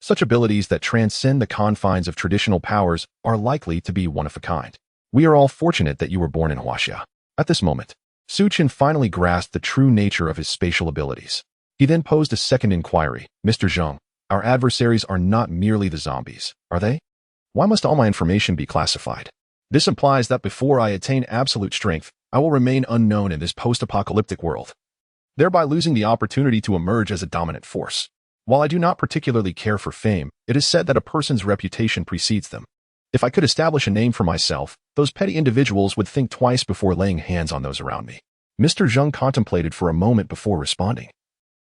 such abilities that transcend the confines of traditional powers are likely to be one of a kind. We are all fortunate that you were born in Huaxia. At this moment, Su Chen finally grasped the true nature of his spatial abilities. He then posed a second inquiry. "Mr. Zheng, our adversaries are not merely the zombies, are they? Why must all my information be classified? This implies that before I attain absolute strength, I will remain unknown in this post-apocalyptic world, thereby losing the opportunity to emerge as a dominant force. While I do not particularly care for fame, it is said that a person's reputation precedes them. If I could establish a name for myself, those petty individuals would think twice before laying hands on those around me." Mr. Zheng contemplated for a moment before responding.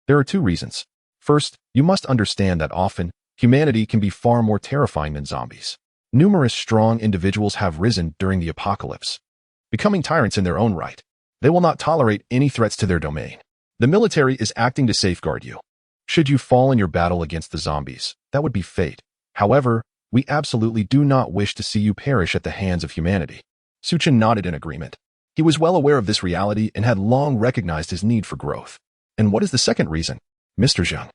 "There are two reasons. First, you must understand that often, humanity can be far more terrifying than zombies. Numerous strong individuals have risen during the apocalypse, becoming tyrants in their own right. They will not tolerate any threats to their domain. The military is acting to safeguard you. Should you fall in your battle against the zombies, that would be fate. However, we absolutely do not wish to see you perish at the hands of humanity." Su Chen nodded in agreement. He was well aware of this reality and had long recognized his need for growth. "And what is the second reason, Mr. Zheng?"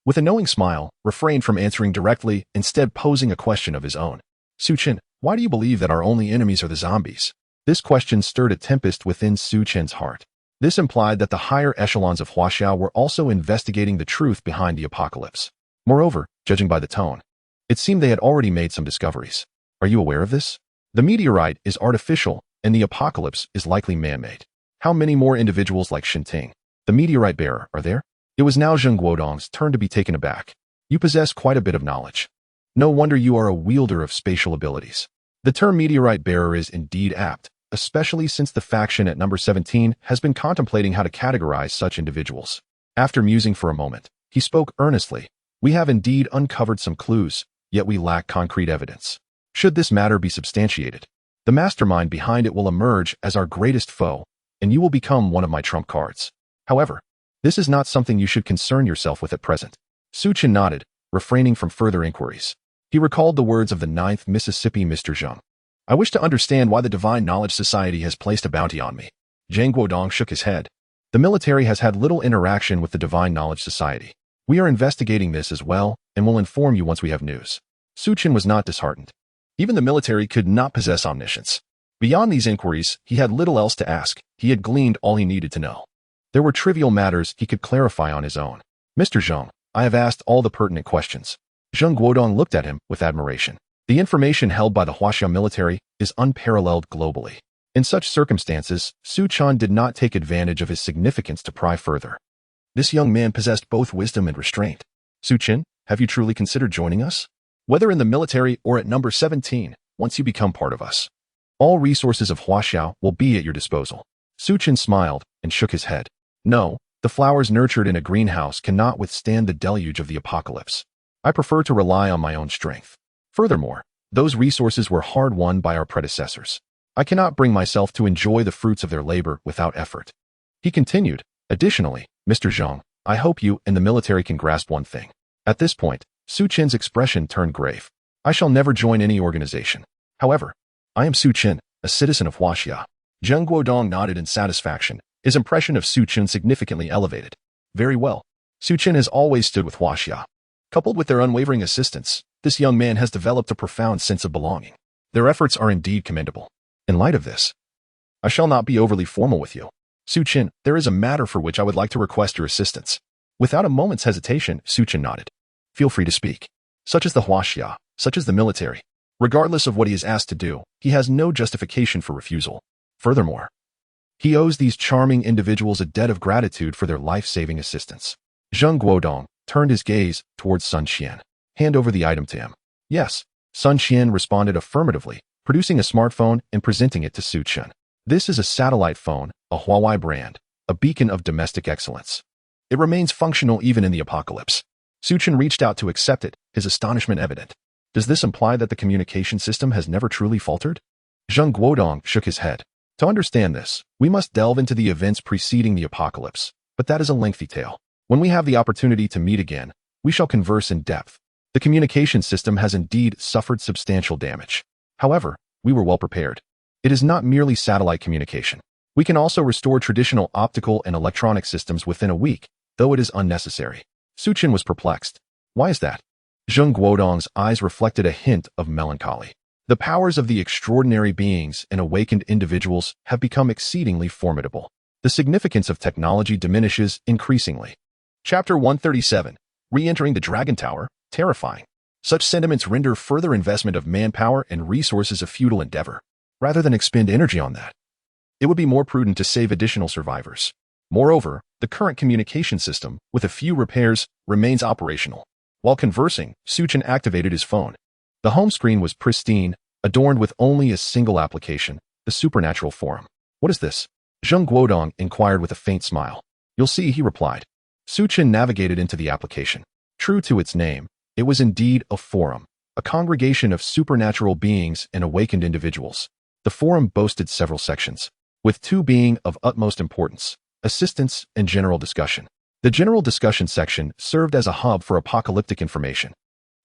With a knowing smile, refrained from answering directly, instead posing a question of his own. "Su Chen, why do you believe that our only enemies are the zombies?" This question stirred a tempest within Su Chen's heart. This implied that the higher echelons of Huaxia were also investigating the truth behind the apocalypse. Moreover, judging by the tone, it seemed they had already made some discoveries. "Are you aware of this? The meteorite is artificial, and the apocalypse is likely man-made. How many more individuals like Shinting, the meteorite bearer, are there?" It was now Zheng Guodong's turn to be taken aback. "You possess quite a bit of knowledge. No wonder you are a wielder of spatial abilities." The term meteorite bearer is indeed apt, especially since the faction at number 17 has been contemplating how to categorize such individuals. After musing for a moment, he spoke earnestly. "We have indeed uncovered some clues, yet we lack concrete evidence. Should this matter be substantiated, the mastermind behind it will emerge as our greatest foe, and you will become one of my trump cards. However, this is not something you should concern yourself with at present." Su Chen nodded, refraining from further inquiries. He recalled the words of the 9th Mississippi Mr. Zheng. "I wish to understand why the Divine Knowledge Society has placed a bounty on me." Zheng Guodong shook his head. "The military has had little interaction with the Divine Knowledge Society. We are investigating this as well, and will inform you once we have news." Su Chen was not disheartened. Even the military could not possess omniscience. Beyond these inquiries, he had little else to ask. He had gleaned all he needed to know. There were trivial matters he could clarify on his own. "Mr. Zheng, I have asked all the pertinent questions." Zheng Guodong looked at him with admiration. The information held by the Huaxia military is unparalleled globally. In such circumstances, Su Chen did not take advantage of his significance to pry further. This young man possessed both wisdom and restraint. "Su Chen, have you truly considered joining us? Whether in the military or at number 17, once you become part of us, all resources of Huaxia will be at your disposal." Su Chen smiled and shook his head. No, the flowers nurtured in a greenhouse cannot withstand the deluge of the apocalypse. I prefer to rely on my own strength. Furthermore, those resources were hard-won by our predecessors. I cannot bring myself to enjoy the fruits of their labor without effort. He continued, additionally, Mr. Zhang, I hope you and the military can grasp one thing. At this point, Su Chen's expression turned grave. I shall never join any organization. However, I am Su Chen, a citizen of Huaxia. Zheng Guodong nodded in satisfaction, his impression of Su Chen significantly elevated. Very well. Su Chen has always stood with Huaxia. Coupled with their unwavering assistance, this young man has developed a profound sense of belonging. Their efforts are indeed commendable. In light of this, I shall not be overly formal with you. Su Chen, there is a matter for which I would like to request your assistance. Without a moment's hesitation, Su Chen nodded. Feel free to speak. Such as the Huaxia, such as the military. Regardless of what he is asked to do, he has no justification for refusal. Furthermore, he owes these charming individuals a debt of gratitude for their life-saving assistance. Zheng Guodong turned his gaze towards Sun Qian. Hand over the item to him. Yes. Sun Qian responded affirmatively, producing a smartphone and presenting it to Su Chen. This is a satellite phone, a Huawei brand, a beacon of domestic excellence. It remains functional even in the apocalypse. Su Chen reached out to accept it, his astonishment evident. Does this imply that the communication system has never truly faltered? Zheng Guodong shook his head. To understand this, we must delve into the events preceding the apocalypse, but that is a lengthy tale. When we have the opportunity to meet again, we shall converse in depth. The communication system has indeed suffered substantial damage. However, we were well prepared. It is not merely satellite communication. We can also restore traditional optical and electronic systems within a week, though it is unnecessary. Su Chen was perplexed. Why is that? Zheng Guodong's eyes reflected a hint of melancholy. The powers of the extraordinary beings and awakened individuals have become exceedingly formidable. The significance of technology diminishes increasingly. Chapter 137. Re-entering the Dragon Tower, terrifying. Such sentiments render further investment of manpower and resources a futile endeavor. Rather than expend energy on that, it would be more prudent to save additional survivors. Moreover, the current communication system, with a few repairs, remains operational. While conversing, Su Chen activated his phone. The home screen was pristine, adorned with only a single application, the Supernatural Forum. What is this? Zheng Guodong inquired with a faint smile. You'll see, he replied. Su Chen navigated into the application. True to its name, it was indeed a forum, a congregation of supernatural beings and awakened individuals. The forum boasted several sections, with two being of utmost importance, assistance and general discussion. The general discussion section served as a hub for apocalyptic information.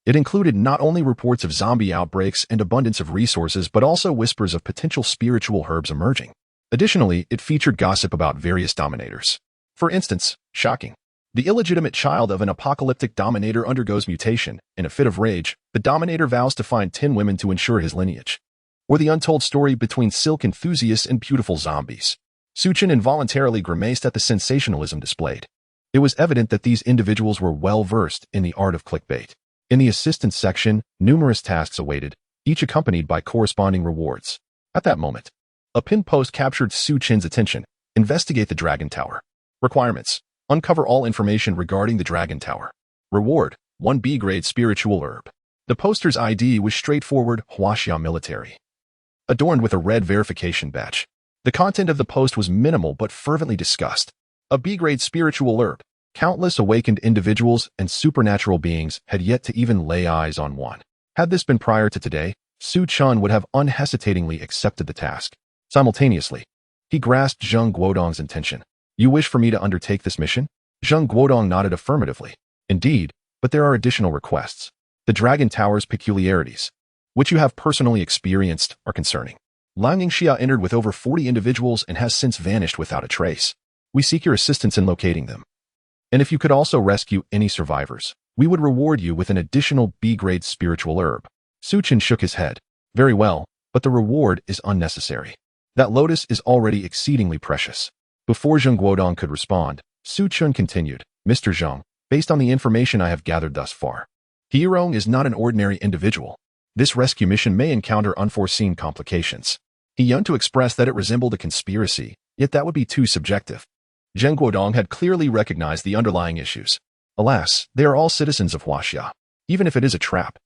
It included not only reports of zombie outbreaks and abundance of resources, but also whispers of potential spiritual herbs emerging. Additionally, it featured gossip about various dominators. For instance, shocking. The illegitimate child of an apocalyptic dominator undergoes mutation. In a fit of rage, the dominator vows to find 10 women to ensure his lineage. Or the untold story between silk enthusiasts and beautiful zombies. Su Chen involuntarily grimaced at the sensationalism displayed. It was evident that these individuals were well-versed in the art of clickbait. In the assistance section, numerous tasks awaited, each accompanied by corresponding rewards. At that moment, a pinned post captured Su Chen's attention. Investigate the Dragon Tower. Requirements. Uncover all information regarding the Dragon Tower. Reward. 1 B-grade spiritual herb. The poster's ID was straightforward Huaxia military, adorned with a red verification badge. The content of the post was minimal but fervently discussed. A B-grade spiritual herb. Countless awakened individuals and supernatural beings had yet to even lay eyes on one. Had this been prior to today, Su Chen would have unhesitatingly accepted the task. Simultaneously, he grasped Zheng Guodong's intention. You wish for me to undertake this mission? Zheng Guodong nodded affirmatively. Indeed, but there are additional requests. The Dragon Tower's peculiarities, which you have personally experienced, are concerning. Lang Yingxia entered with over 40 individuals and has since vanished without a trace. We seek your assistance in locating them. And if you could also rescue any survivors, we would reward you with an additional B-grade spiritual herb. Su Chen shook his head. Very well, but the reward is unnecessary. That lotus is already exceedingly precious. Before Zheng Guodong could respond, Su Chen continued, Mr. Zhang, based on the information I have gathered thus far, He Yirong is not an ordinary individual. This rescue mission may encounter unforeseen complications. He yearned to express that it resembled a conspiracy, yet that would be too subjective. Zheng Guodong had clearly recognized the underlying issues. Alas, they are all citizens of Huaxia. Even if it is a trap,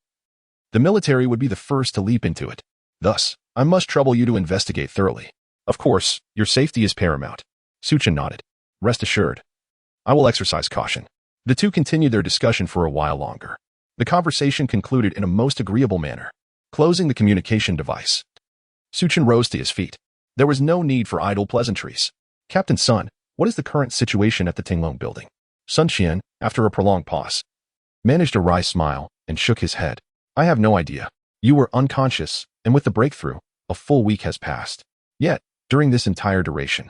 the military would be the first to leap into it. Thus, I must trouble you to investigate thoroughly. Of course, your safety is paramount. Su Chen nodded. Rest assured. I will exercise caution. The two continued their discussion for a while longer. The conversation concluded in a most agreeable manner. Closing the communication device, Su Chen rose to his feet. There was no need for idle pleasantries. Captain Sun, what is the current situation at the Tinglong building? Sun Qian, after a prolonged pause, managed a wry smile and shook his head. I have no idea. You were unconscious, and with the breakthrough, a full week has passed. Yet, during this entire duration,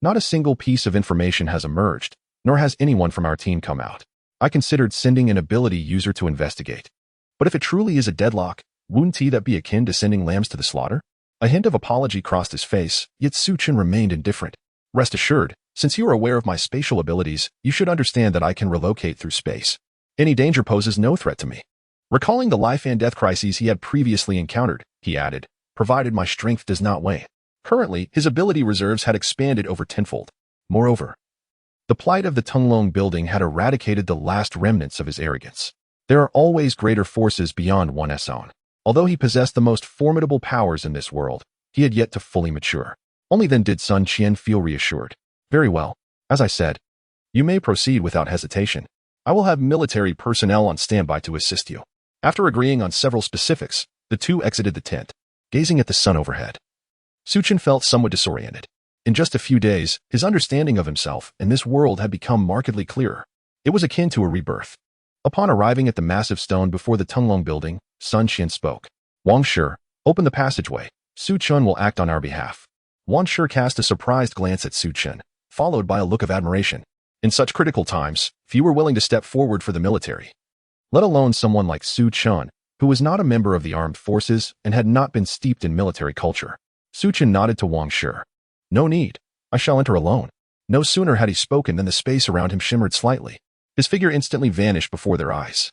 not a single piece of information has emerged, nor has anyone from our team come out. I considered sending an ability user to investigate. But if it truly is a deadlock, wouldn't that be akin to sending lambs to the slaughter? A hint of apology crossed his face, yet Su Chen remained indifferent. Rest assured, since you are aware of my spatial abilities, you should understand that I can relocate through space. Any danger poses no threat to me. Recalling the life and death crises he had previously encountered, he added, provided my strength does not wane. Currently, his ability reserves had expanded over tenfold. Moreover, the plight of the Tinglong building had eradicated the last remnants of his arrogance. There are always greater forces beyond one's own. Although he possessed the most formidable powers in this world, he had yet to fully mature. Only then did Sun Qian feel reassured. Very well. As I said, you may proceed without hesitation. I will have military personnel on standby to assist you. After agreeing on several specifics, the two exited the tent, gazing at the sun overhead. Su Chen felt somewhat disoriented. In just a few days, his understanding of himself and this world had become markedly clearer. It was akin to a rebirth. Upon arriving at the massive stone before the Tinglong building, Sun Qian spoke. Wang Shi, open the passageway. Su Chen will act on our behalf. Wang Shi cast a surprised glance at Su Chen, followed by a look of admiration. In such critical times, few were willing to step forward for the military. Let alone someone like Su Chen, who was not a member of the armed forces and had not been steeped in military culture. Su Chen nodded to Wang Shi. No need. I shall enter alone. No sooner had he spoken than the space around him shimmered slightly. His figure instantly vanished before their eyes.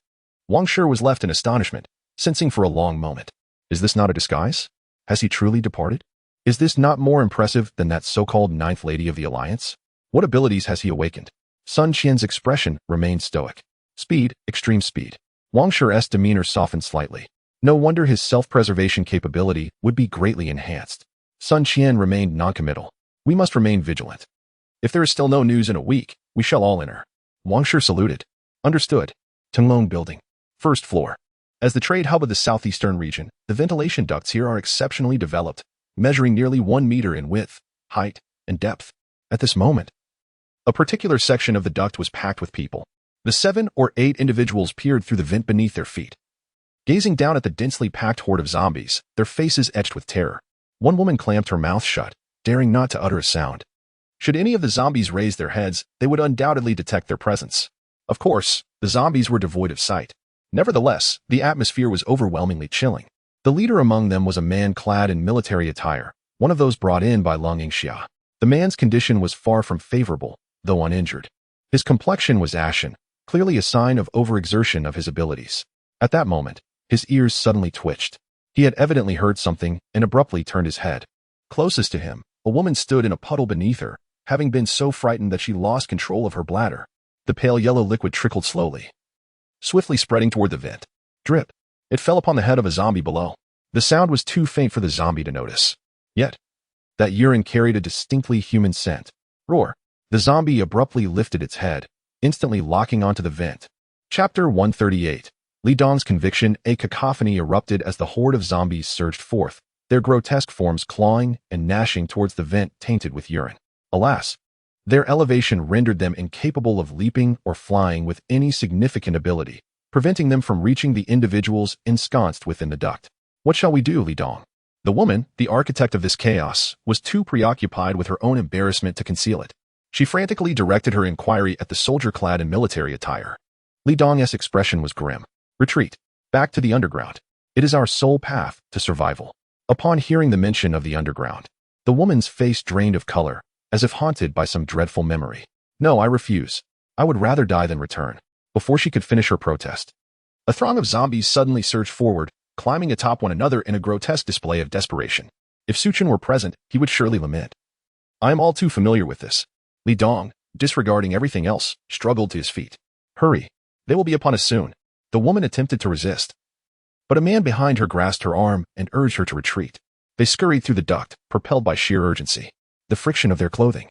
Wang Shi was left in astonishment, sensing for a long moment. Is this not a disguise? Has he truly departed? Is this not more impressive than that so-called ninth lady of the Alliance? What abilities has he awakened? Sun Qian's expression remained stoic. Speed, extreme speed. Wang Shi's demeanor softened slightly. No wonder his self-preservation capability would be greatly enhanced. Sun Qian remained noncommittal. We must remain vigilant. If there is still no news in a week, we shall all enter. Wang Shi saluted. Understood. Tinglong building. First floor. As the trade hub of the southeastern region, the ventilation ducts here are exceptionally developed, measuring nearly 1 meter in width, height, and depth. At this moment, a particular section of the duct was packed with people. The 7 or 8 individuals peered through the vent beneath their feet. Gazing down at the densely packed horde of zombies, their faces etched with terror. One woman clamped her mouth shut, daring not to utter a sound. Should any of the zombies raise their heads, they would undoubtedly detect their presence. Of course, the zombies were devoid of sight. Nevertheless, the atmosphere was overwhelmingly chilling. The leader among them was a man clad in military attire, one of those brought in by Lung Yingxia. The man's condition was far from favorable, though uninjured. His complexion was ashen, clearly a sign of overexertion of his abilities. At that moment, his ears suddenly twitched. He had evidently heard something and abruptly turned his head. Closest to him, a woman stood in a puddle beneath her, having been so frightened that she lost control of her bladder. The pale yellow liquid trickled slowly, swiftly spreading toward the vent. Drip. It fell upon the head of a zombie below. The sound was too faint for the zombie to notice. Yet, that urine carried a distinctly human scent. Roar. The zombie abruptly lifted its head, instantly locking onto the vent. Chapter 138. Li Dong's conviction. A cacophony erupted as the horde of zombies surged forth, their grotesque forms clawing and gnashing towards the vent tainted with urine. Alas, their elevation rendered them incapable of leaping or flying with any significant ability, preventing them from reaching the individuals ensconced within the duct. What shall we do, Li Dong? The woman, the architect of this chaos, was too preoccupied with her own embarrassment to conceal it. She frantically directed her inquiry at the soldier clad in military attire. Li Dong's expression was grim. Retreat. Back to the underground. It is our sole path to survival. Upon hearing the mention of the underground, the woman's face drained of color, as if haunted by some dreadful memory. No, I refuse. I would rather die than return. Before she could finish her protest, a throng of zombies suddenly surged forward, climbing atop one another in a grotesque display of desperation. If Su Chen were present, he would surely lament. I am all too familiar with this. Li Dong, disregarding everything else, struggled to his feet. Hurry. They will be upon us soon. The woman attempted to resist, but a man behind her grasped her arm and urged her to retreat. They scurried through the duct, propelled by sheer urgency. The friction of their clothing,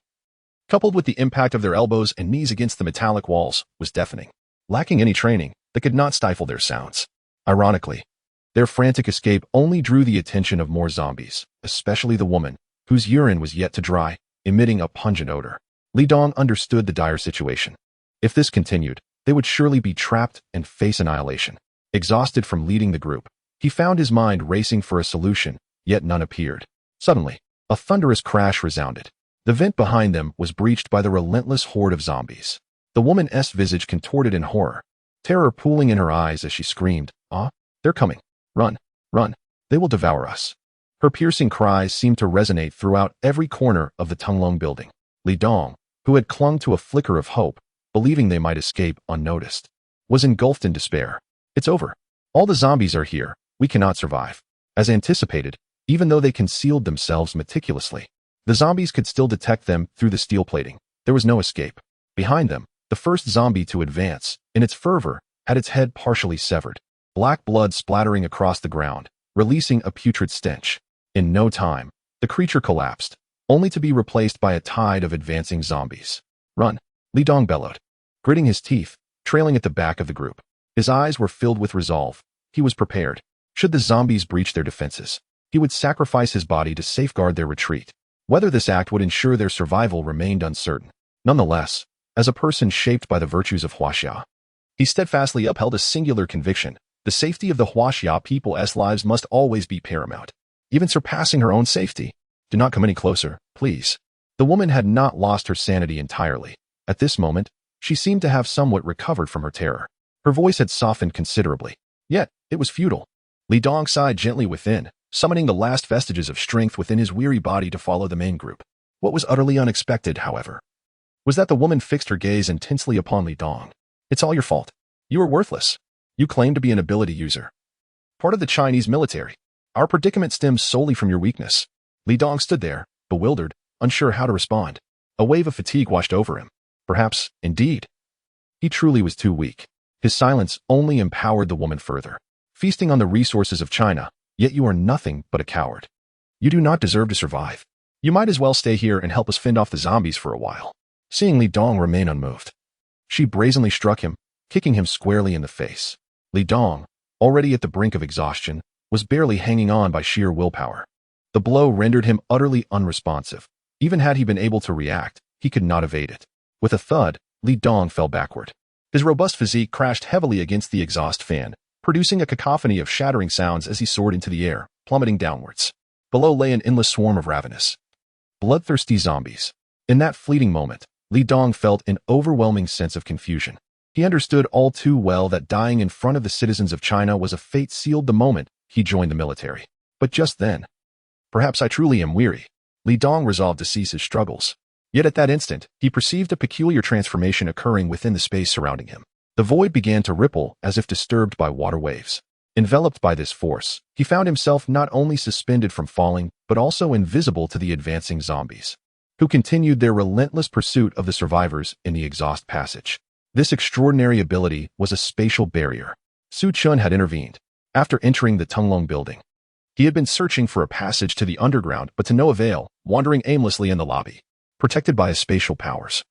coupled with the impact of their elbows and knees against the metallic walls, was deafening. Lacking any training, they could not stifle their sounds. Ironically, their frantic escape only drew the attention of more zombies, especially the woman, whose urine was yet to dry, emitting a pungent odor. Li Dong understood the dire situation. If this continued, they would surely be trapped and face annihilation. Exhausted from leading the group, he found his mind racing for a solution, yet none appeared. Suddenly, a thunderous crash resounded. The vent behind them was breached by the relentless horde of zombies. The woman's visage contorted in horror, terror pooling in her eyes as she screamed, "Ah, they're coming. Run, run. They will devour us." Her piercing cries seemed to resonate throughout every corner of the Tunglong building. Li Dong, who had clung to a flicker of hope, believing they might escape unnoticed, was engulfed in despair. "It's over. All the zombies are here. We cannot survive." As anticipated, even though they concealed themselves meticulously, the zombies could still detect them through the steel plating. There was no escape. Behind them, the first zombie to advance, in its fervor, had its head partially severed, black blood splattering across the ground, releasing a putrid stench. In no time, the creature collapsed, only to be replaced by a tide of advancing zombies. "Run!" Li Dong bellowed, gritting his teeth, trailing at the back of the group. His eyes were filled with resolve. He was prepared. Should the zombies breach their defenses, he would sacrifice his body to safeguard their retreat. Whether this act would ensure their survival remained uncertain. Nonetheless, as a person shaped by the virtues of Huaxia, he steadfastly upheld a singular conviction: the safety of the Huaxia people's lives must always be paramount, even surpassing her own safety. "Do not come any closer, please." The woman had not lost her sanity entirely. At this moment, she seemed to have somewhat recovered from her terror. Her voice had softened considerably, yet it was futile. Li Dong sighed gently within, summoning the last vestiges of strength within his weary body to follow the main group. What was utterly unexpected, however, was that the woman fixed her gaze intensely upon Li Dong. "It's all your fault. You are worthless. You claim to be an ability user, part of the Chinese military. Our predicament stems solely from your weakness." Li Dong stood there, bewildered, unsure how to respond. A wave of fatigue washed over him. Perhaps, indeed, he truly was too weak. His silence only empowered the woman further. "Feasting on the resources of China, yet you are nothing but a coward. You do not deserve to survive. You might as well stay here and help us fend off the zombies for a while." Seeing Li Dong remain unmoved, she brazenly struck him, kicking him squarely in the face. Li Dong, already at the brink of exhaustion, was barely hanging on by sheer willpower. The blow rendered him utterly unresponsive. Even had he been able to react, he could not evade it. With a thud, Li Dong fell backward. His robust physique crashed heavily against the exhaust fan, producing a cacophony of shattering sounds as he soared into the air, plummeting downwards. Below lay an endless swarm of ravenous, bloodthirsty zombies. In that fleeting moment, Li Dong felt an overwhelming sense of confusion. He understood all too well that dying in front of the citizens of China was a fate sealed the moment he joined the military. But just then, "Perhaps I truly am weary." Li Dong resolved to cease his struggles. Yet at that instant, he perceived a peculiar transformation occurring within the space surrounding him. The void began to ripple as if disturbed by water waves. Enveloped by this force, he found himself not only suspended from falling, but also invisible to the advancing zombies, who continued their relentless pursuit of the survivors in the exhaust passage. This extraordinary ability was a spatial barrier. Su Chen had intervened. After entering the Tunglong building, he had been searching for a passage to the underground, but to no avail, wandering aimlessly in the lobby, protected by his spatial powers.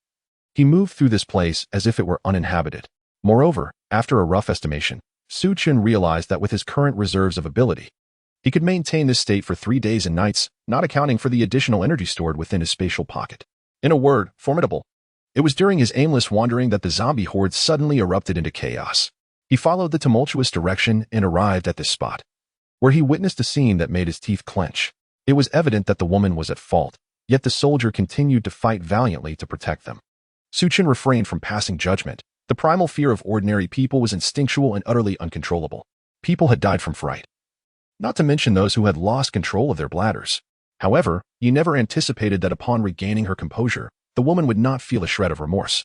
He moved through this place as if it were uninhabited. Moreover, after a rough estimation, Su Chen realized that with his current reserves of ability, he could maintain this state for 3 days and nights, not accounting for the additional energy stored within his spatial pocket. In a word, formidable. It was during his aimless wandering that the zombie horde suddenly erupted into chaos. He followed the tumultuous direction and arrived at this spot, where he witnessed a scene that made his teeth clench. It was evident that the woman was at fault, yet the soldier continued to fight valiantly to protect them. Su Chen refrained from passing judgment. The primal fear of ordinary people was instinctual and utterly uncontrollable. People had died from fright, not to mention those who had lost control of their bladders. However, he never anticipated that upon regaining her composure, the woman would not feel a shred of remorse,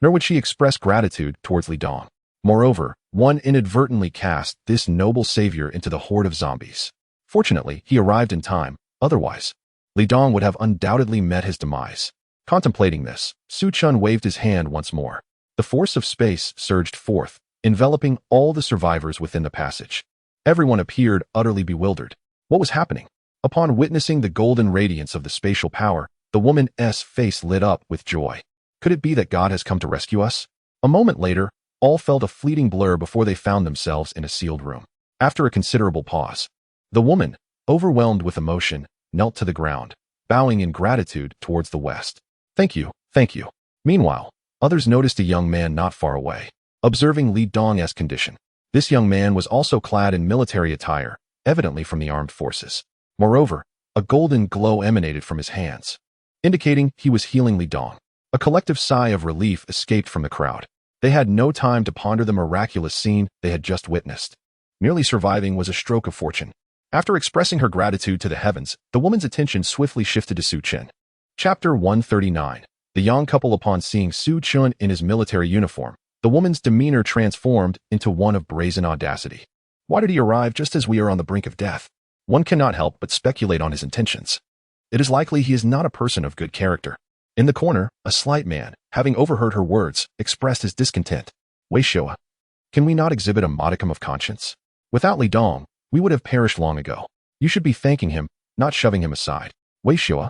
nor would she express gratitude towards Li Dong. Moreover, one inadvertently cast this noble savior into the horde of zombies. Fortunately, he arrived in time. Otherwise, Li Dong would have undoubtedly met his demise. Contemplating this, Su Chen waved his hand once more. The force of space surged forth, enveloping all the survivors within the passage. Everyone appeared utterly bewildered. What was happening? Upon witnessing the golden radiance of the spatial power, the woman's face lit up with joy. Could it be that God has come to rescue us? A moment later, all felt a fleeting blur before they found themselves in a sealed room. After a considerable pause, the woman, overwhelmed with emotion, knelt to the ground, bowing in gratitude towards the west. Thank you, thank you. Meanwhile, others noticed a young man not far away, observing Li Dong's condition. This young man was also clad in military attire, evidently from the armed forces. Moreover, a golden glow emanated from his hands, indicating he was healing Li Dong. A collective sigh of relief escaped from the crowd. They had no time to ponder the miraculous scene they had just witnessed. Merely surviving was a stroke of fortune. After expressing her gratitude to the heavens, the woman's attention swiftly shifted to Su Chen. Chapter 139. The young couple. Upon seeing Su Chen in his military uniform, the woman's demeanor transformed into one of brazen audacity. Why did he arrive just as we are on the brink of death? One cannot help but speculate on his intentions. It is likely he is not a person of good character. In the corner, a slight man, having overheard her words, expressed his discontent. Wei Shua, can we not exhibit a modicum of conscience? Without Li Dong, we would have perished long ago. You should be thanking him, not shoving him aside. Wei Shua,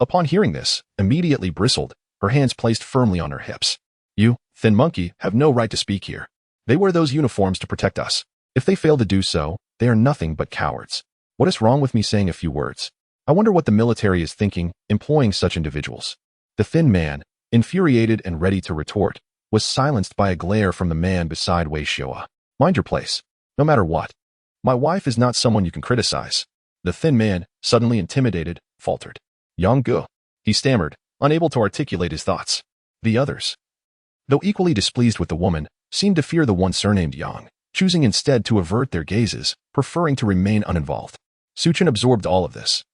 upon hearing this, immediately bristled, her hands placed firmly on her hips. You, thin monkey, have no right to speak here. They wear those uniforms to protect us. If they fail to do so, they are nothing but cowards. What is wrong with me saying a few words? I wonder what the military is thinking, employing such individuals. The thin man, infuriated and ready to retort, was silenced by a glare from the man beside Wei Shua. Mind your place. No matter what. My wife is not someone you can criticize. The thin man, suddenly intimidated, faltered. Yang Gu. He stammered, unable to articulate his thoughts. The others, though equally displeased with the woman, seemed to fear the one surnamed Yang, choosing instead to avert their gazes, preferring to remain uninvolved. Su Chen absorbed all of this.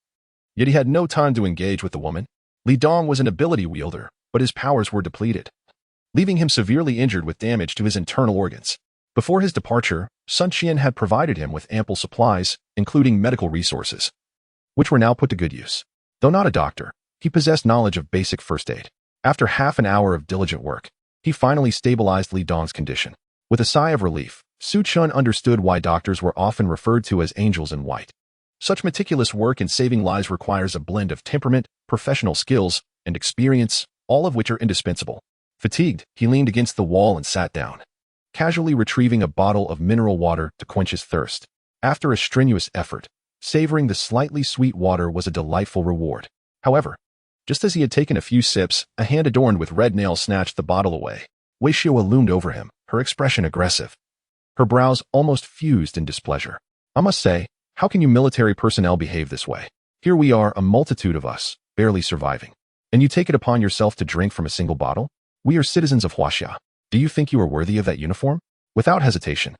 Yet he had no time to engage with the woman. Li Dong was an ability wielder, but his powers were depleted, leaving him severely injured with damage to his internal organs. Before his departure, Su Chen had provided him with ample supplies, including medical resources, which were now put to good use. Though not a doctor, he possessed knowledge of basic first aid. After half an hour of diligent work, he finally stabilized Li Dong's condition. With a sigh of relief, Su Chen understood why doctors were often referred to as angels in white. Such meticulous work in saving lives requires a blend of temperament, professional skills, and experience, all of which are indispensable. Fatigued, he leaned against the wall and sat down, casually retrieving a bottle of mineral water to quench his thirst. After a strenuous effort, savoring the slightly sweet water was a delightful reward. However, just as he had taken a few sips, a hand adorned with red nails snatched the bottle away. Wei Shua loomed over him, her expression aggressive, her brows almost fused in displeasure. I must say, how can you military personnel behave this way? Here we are, a multitude of us, barely surviving. And you take it upon yourself to drink from a single bottle? We are citizens of Huaxia. Do you think you are worthy of that uniform? Without hesitation,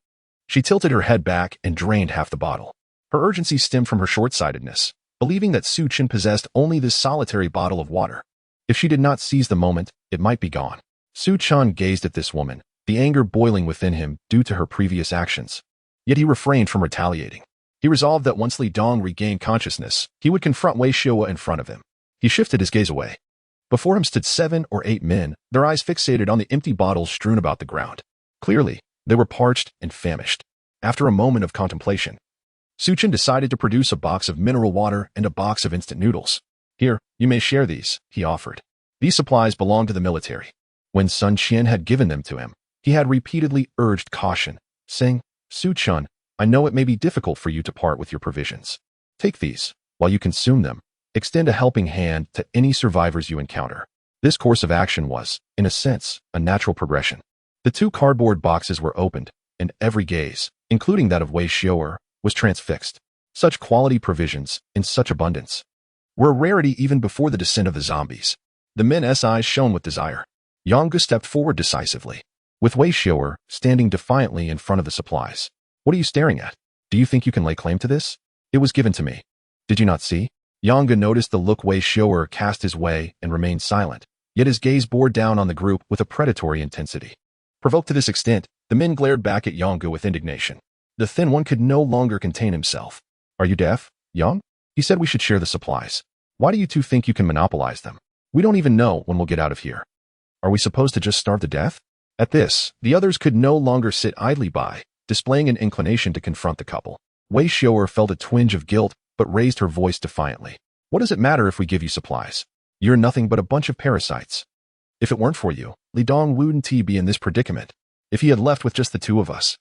she tilted her head back and drained half the bottle. Her urgency stemmed from her short-sightedness, believing that Su Chen possessed only this solitary bottle of water. If she did not seize the moment, it might be gone. Su Chen gazed at this woman, the anger boiling within him due to her previous actions. Yet he refrained from retaliating. He resolved that once Li Dong regained consciousness, he would confront Wei Shua in front of him. He shifted his gaze away. Before him stood 7 or 8 men, their eyes fixated on the empty bottles strewn about the ground. Clearly, they were parched and famished. After a moment of contemplation, Su Chen decided to produce a box of mineral water and a box of instant noodles. Here, you may share these, he offered. These supplies belong to the military. When Su Chen had given them to him, he had repeatedly urged caution, saying, Su Chen, I know it may be difficult for you to part with your provisions. Take these. While you consume them, extend a helping hand to any survivors you encounter. This course of action was, in a sense, a natural progression. The 2 cardboard boxes were opened, and every gaze, including that of Wei Shua, was transfixed. Such quality provisions, in such abundance, were a rarity even before the descent of the zombies. The men's eyes shone with desire. Yang Gu stepped forward decisively, with Wei Shua standing defiantly in front of the supplies. What are you staring at? Do you think you can lay claim to this? It was given to me. Did you not see? Yang Gu noticed the look Wei Shua cast his way and remained silent, yet his gaze bore down on the group with a predatory intensity. Provoked to this extent, the men glared back at Yang Gu with indignation. The thin one could no longer contain himself. Are you deaf, Yang? He said we should share the supplies. Why do you two think you can monopolize them? We don't even know when we'll get out of here. Are we supposed to just starve to death? At this, the others could no longer sit idly by, displaying an inclination to confront the couple. Wei Shua felt a twinge of guilt, but raised her voice defiantly. What does it matter if we give you supplies? You're nothing but a bunch of parasites. If it weren't for you, Li Dong wouldn't be in this predicament. If he had left with just the two of us,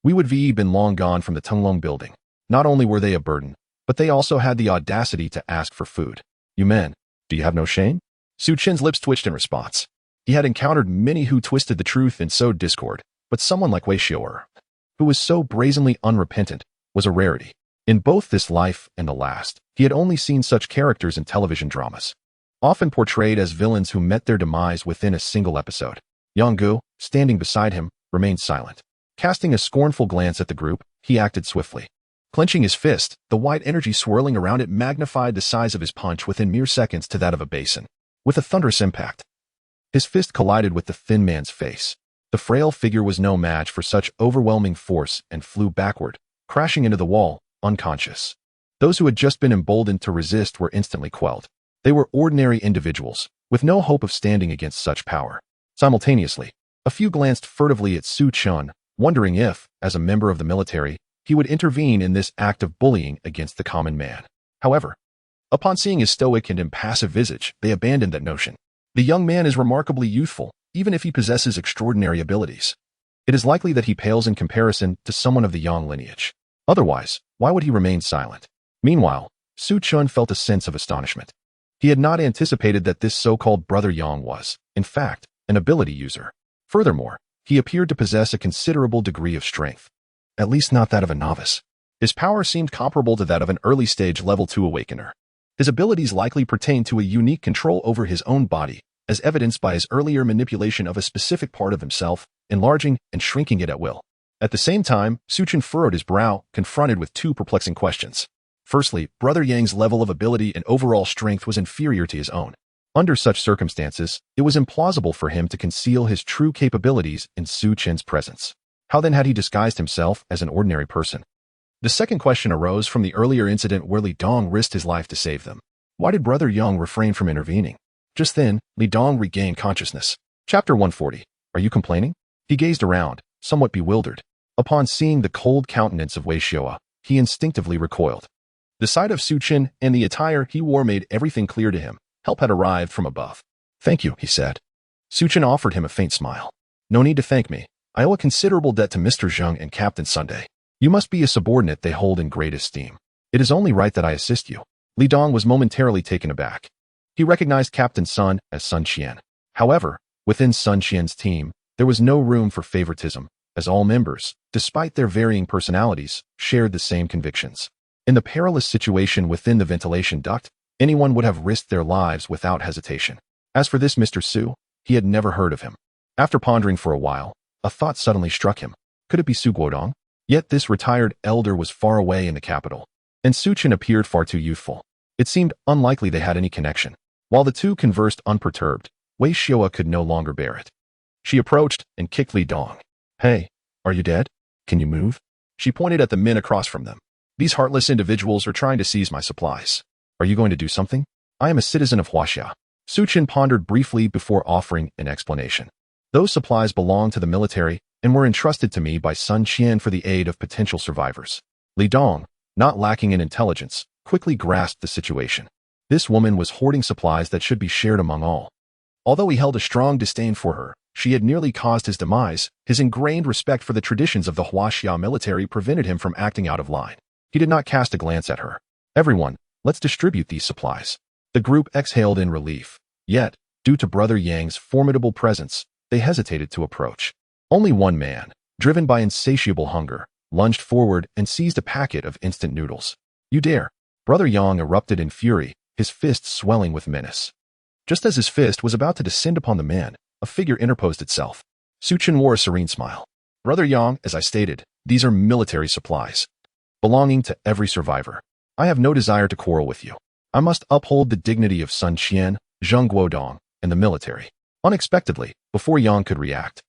we would have been long gone from the Tunglong building. Not only were they a burden, but they also had the audacity to ask for food. You men, do you have no shame? Su Chen's lips twitched in response. He had encountered many who twisted the truth and sowed discord, but someone like Wei Xiao, who was so brazenly unrepentant, was a rarity. In both this life and the last, he had only seen such characters in television dramas, often portrayed as villains who met their demise within a single episode. Yang Gu, standing beside him, remained silent. Casting a scornful glance at the group, he acted swiftly. Clenching his fist, the white energy swirling around it magnified the size of his punch within mere seconds to that of a basin. With a thunderous impact, his fist collided with the thin man's face. The frail figure was no match for such overwhelming force and flew backward, crashing into the wall, unconscious. Those who had just been emboldened to resist were instantly quelled. They were ordinary individuals, with no hope of standing against such power. Simultaneously, a few glanced furtively at Su Chen, wondering if, as a member of the military, he would intervene in this act of bullying against the common man. However, upon seeing his stoic and impassive visage, they abandoned that notion. The young man is remarkably youthful, even if he possesses extraordinary abilities. It is likely that he pales in comparison to someone of the Yang lineage. Otherwise, why would he remain silent? Meanwhile, Su Chen felt a sense of astonishment. He had not anticipated that this so-called brother Yang was, in fact, an ability user. Furthermore, he appeared to possess a considerable degree of strength. At least not that of a novice. His power seemed comparable to that of an early-stage Level 2 awakener. His abilities likely pertained to a unique control over his own body, as evidenced by his earlier manipulation of a specific part of himself, enlarging and shrinking it at will. At the same time, Su Chen furrowed his brow, confronted with two perplexing questions. Firstly, Brother Yang's level of ability and overall strength was inferior to his own. Under such circumstances, it was implausible for him to conceal his true capabilities in Su Chen's presence. How then had he disguised himself as an ordinary person? The second question arose from the earlier incident where Li Dong risked his life to save them. Why did Brother Yang refrain from intervening? Just then, Li Dong regained consciousness. Chapter 140. Are you complaining? He gazed around, somewhat bewildered. Upon seeing the cold countenance of Wei Xiao, he instinctively recoiled. The sight of Su Chen and the attire he wore made everything clear to him. Help had arrived from above. Thank you, he said. Su Chen offered him a faint smile. No need to thank me. I owe a considerable debt to Mr. Zheng and Captain Sunday. You must be a subordinate they hold in great esteem. It is only right that I assist you. Li Dong was momentarily taken aback. He recognized Captain Sun as Sun Qian. However, within Sun Qian's team, there was no room for favoritism, as all members, despite their varying personalities, shared the same convictions. In the perilous situation within the ventilation duct, anyone would have risked their lives without hesitation. As for this Mr. Su, he had never heard of him. After pondering for a while, a thought suddenly struck him. Could it be Su Guodong? Yet this retired elder was far away in the capital, and Su Chen appeared far too youthful. It seemed unlikely they had any connection. While the two conversed unperturbed, Wei Xiao could no longer bear it. She approached and kicked Li Dong. Hey, are you dead? Can you move? She pointed at the men across from them. These heartless individuals are trying to seize my supplies. Are you going to do something? I am a citizen of Huaxia. Su Chen pondered briefly before offering an explanation. Those supplies belong to the military and were entrusted to me by Sun Qian for the aid of potential survivors. Li Dong, not lacking in intelligence, quickly grasped the situation. This woman was hoarding supplies that should be shared among all. Although he held a strong disdain for her, she had nearly caused his demise. His ingrained respect for the traditions of the Huaxia military prevented him from acting out of line. He did not cast a glance at her. Everyone, let's distribute these supplies. The group exhaled in relief. Yet, due to Brother Yang's formidable presence, they hesitated to approach. Only one man, driven by insatiable hunger, lunged forward and seized a packet of instant noodles. You dare! Brother Yang erupted in fury, his fist swelling with menace. Just as his fist was about to descend upon the man, a figure interposed itself. Su Chen wore a serene smile. Brother Yang, as I stated, these are military supplies, belonging to every survivor. I have no desire to quarrel with you. I must uphold the dignity of Sun Qian, Zheng Guodong, and the military. Unexpectedly, before Yang could react,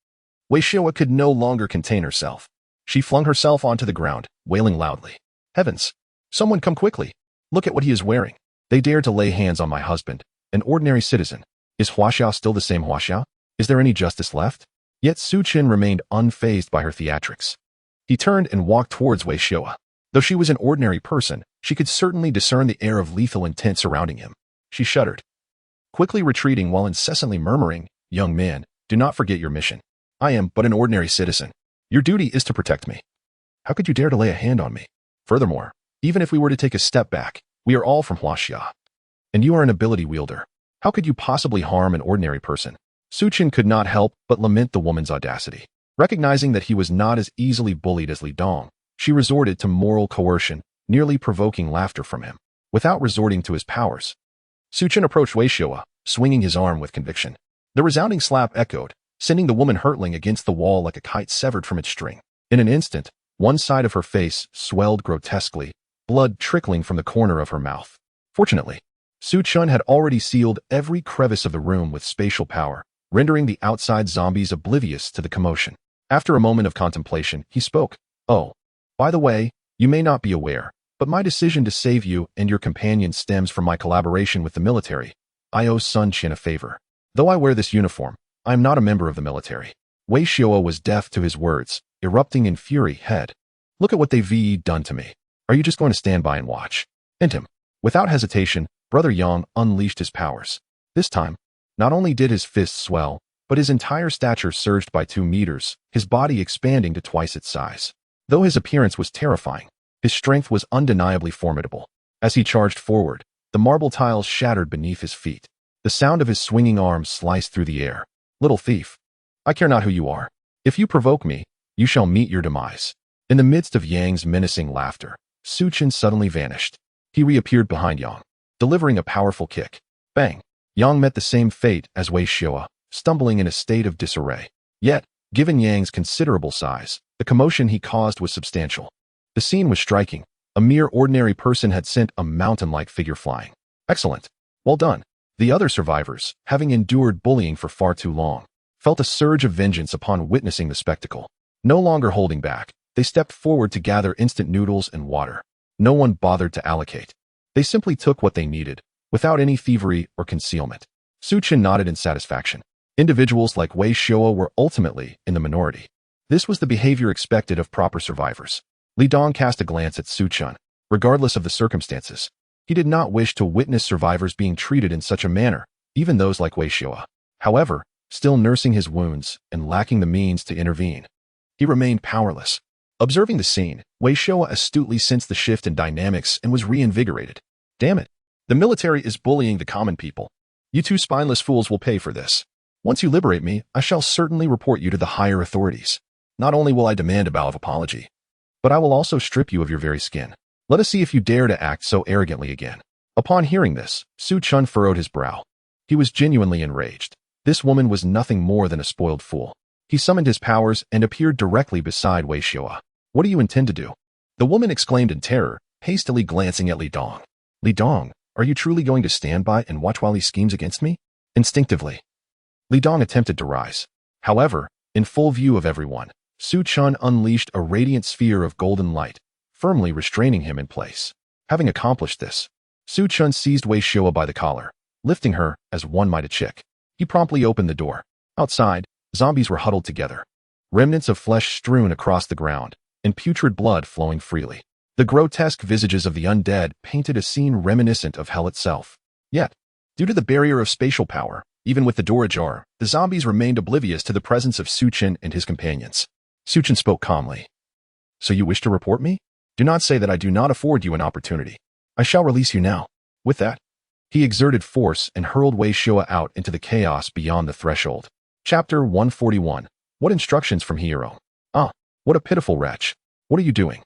Wei Xiao could no longer contain herself. She flung herself onto the ground, wailing loudly. Heavens! Someone come quickly! Look at what he is wearing. They dared to lay hands on my husband, an ordinary citizen. Is Huaxia still the same Huaxia? Is there any justice left? Yet Su Chen remained unfazed by her theatrics. He turned and walked towards Wei Xiao. Though she was an ordinary person, She could certainly discern the air of lethal intent surrounding him. She shuddered, quickly retreating while incessantly murmuring, "Young man, do not forget your mission. I am but an ordinary citizen. Your duty is to protect me. How could you dare to lay a hand on me? Furthermore, even if we were to take a step back, we are all from Huaxia. And you are an ability wielder. How could you possibly harm an ordinary person?" Su Chen could not help but lament the woman's audacity. Recognizing that he was not as easily bullied as Li Dong, she resorted to moral coercion, nearly provoking laughter from him. Without resorting to his powers, Su Chen approached Wei Xiao, swinging his arm with conviction. The resounding slap echoed, sending the woman hurtling against the wall like a kite severed from its string. In an instant, one side of her face swelled grotesquely, blood trickling from the corner of her mouth. Fortunately, Su Chen had already sealed every crevice of the room with spatial power, rendering the outside zombies oblivious to the commotion. After a moment of contemplation, he spoke. "Oh, by the way, you may not be aware, but my decision to save you and your companion stems from my collaboration with the military. I owe Su Chen a favor. Though I wear this uniform, I am not a member of the military." Wei Xiao was deaf to his words, erupting in fury. "Head, look at what they've done to me. Are you just going to stand by and watch?" And him. Without hesitation, Brother Yang unleashed his powers. This time, not only did his fists swell, but his entire stature surged by 2 meters, his body expanding to twice its size. Though his appearance was terrifying, his strength was undeniably formidable. As he charged forward, the marble tiles shattered beneath his feet. The sound of his swinging arms sliced through the air. "Little thief, I care not who you are. If you provoke me, you shall meet your demise." In the midst of Yang's menacing laughter, Su Chen suddenly vanished. He reappeared behind Yang, delivering a powerful kick. Bang! Yang met the same fate as Wei Xiao, stumbling in a state of disarray. Yet, given Yang's considerable size, the commotion he caused was substantial. The scene was striking. A mere ordinary person had sent a mountain-like figure flying. Excellent. Well done. The other survivors, having endured bullying for far too long, felt a surge of vengeance upon witnessing the spectacle. No longer holding back, they stepped forward to gather instant noodles and water. No one bothered to allocate. They simply took what they needed, without any thievery or concealment. Su Chen nodded in satisfaction. Individuals like Wei Xiao were ultimately in the minority. This was the behavior expected of proper survivors. Li Dong cast a glance at Su Chen. Regardless of the circumstances, he did not wish to witness survivors being treated in such a manner, even those like Wei Xiao. However, still nursing his wounds and lacking the means to intervene, he remained powerless. Observing the scene, Wei Xiao astutely sensed the shift in dynamics and was reinvigorated. "Damn it. The military is bullying the common people. You 2 spineless fools will pay for this. Once you liberate me, I shall certainly report you to the higher authorities. Not only will I demand a bow of apology, but I will also strip you of your very skin. Let us see if you dare to act so arrogantly again." Upon hearing this, Su Chen furrowed his brow. He was genuinely enraged. This woman was nothing more than a spoiled fool. He summoned his powers and appeared directly beside Wei Xiao. "What do you intend to do?" The woman exclaimed in terror, hastily glancing at Li Dong. "Li Dong, are you truly going to stand by and watch while he schemes against me?" Instinctively, Li Dong attempted to rise. However, in full view of everyone, Su Chen unleashed a radiant sphere of golden light, firmly restraining him in place. Having accomplished this, Su Chen seized Wei Xiao by the collar, lifting her as one might a chick. He promptly opened the door. Outside, zombies were huddled together, remnants of flesh strewn across the ground, and putrid blood flowing freely. The grotesque visages of the undead painted a scene reminiscent of hell itself. Yet, due to the barrier of spatial power, even with the door ajar, the zombies remained oblivious to the presence of Su Chen and his companions. Su Chen spoke calmly. "So you wish to report me? Do not say that I do not afford you an opportunity. I shall release you now." With that, he exerted force and hurled Wei Xiao out into the chaos beyond the threshold. Chapter 141. What instructions from hero? Ah, what a pitiful wretch. What are you doing?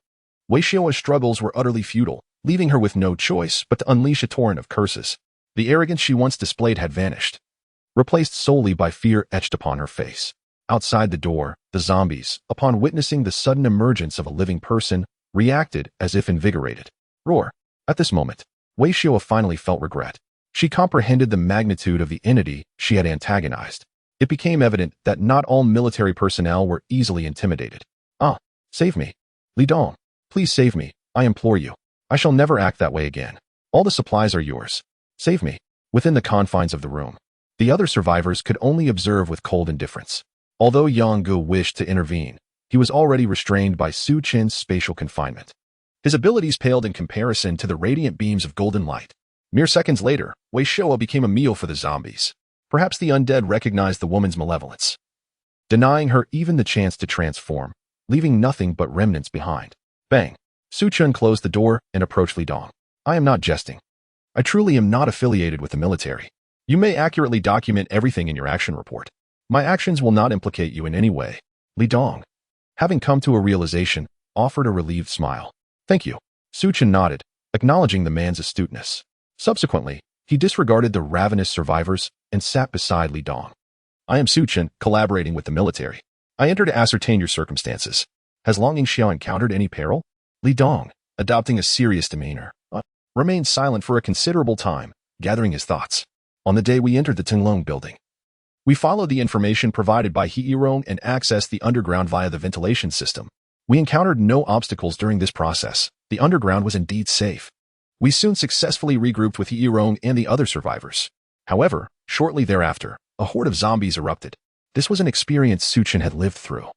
Wei Xiao's struggles were utterly futile, leaving her with no choice but to unleash a torrent of curses. The arrogance she once displayed had vanished, replaced solely by fear etched upon her face. Outside the door, the zombies, upon witnessing the sudden emergence of a living person, reacted as if invigorated. Roar. At this moment, Wei Xiao finally felt regret. She comprehended the magnitude of the entity she had antagonized. It became evident that not all military personnel were easily intimidated. "Ah, save me. Li Dong, please save me, I implore you. I shall never act that way again. All the supplies are yours. Save me." Within the confines of the room, the other survivors could only observe with cold indifference. Although Yang Gu wished to intervene, he was already restrained by Su Chen's spatial confinement. His abilities paled in comparison to the radiant beams of golden light. Mere seconds later, Wei Shoa became a meal for the zombies. Perhaps the undead recognized the woman's malevolence, denying her even the chance to transform, leaving nothing but remnants behind. Bang! Su Chen closed the door and approached Li Dong. I am not jesting. I truly am not affiliated with the military. You may accurately document everything in your action report. My actions will not implicate you in any way. Li Dong, having come to a realization, offered a relieved smile. Thank you. Su Chen nodded, acknowledging the man's astuteness. Subsequently, he disregarded the ravenous survivors and sat beside Li Dong. I am Su Chen, collaborating with the military. I enter to ascertain your circumstances. Has Long Yingxiao encountered any peril? Li Dong, adopting a serious demeanor, remained silent for a considerable time, gathering his thoughts. On the day we entered the Tinglong building, we followed the information provided by Heirong and accessed the underground via the ventilation system. We encountered no obstacles during this process. The underground was indeed safe. We soon successfully regrouped with Heirong and the other survivors. However, shortly thereafter, a horde of zombies erupted. This was an experience Su Chen had lived through,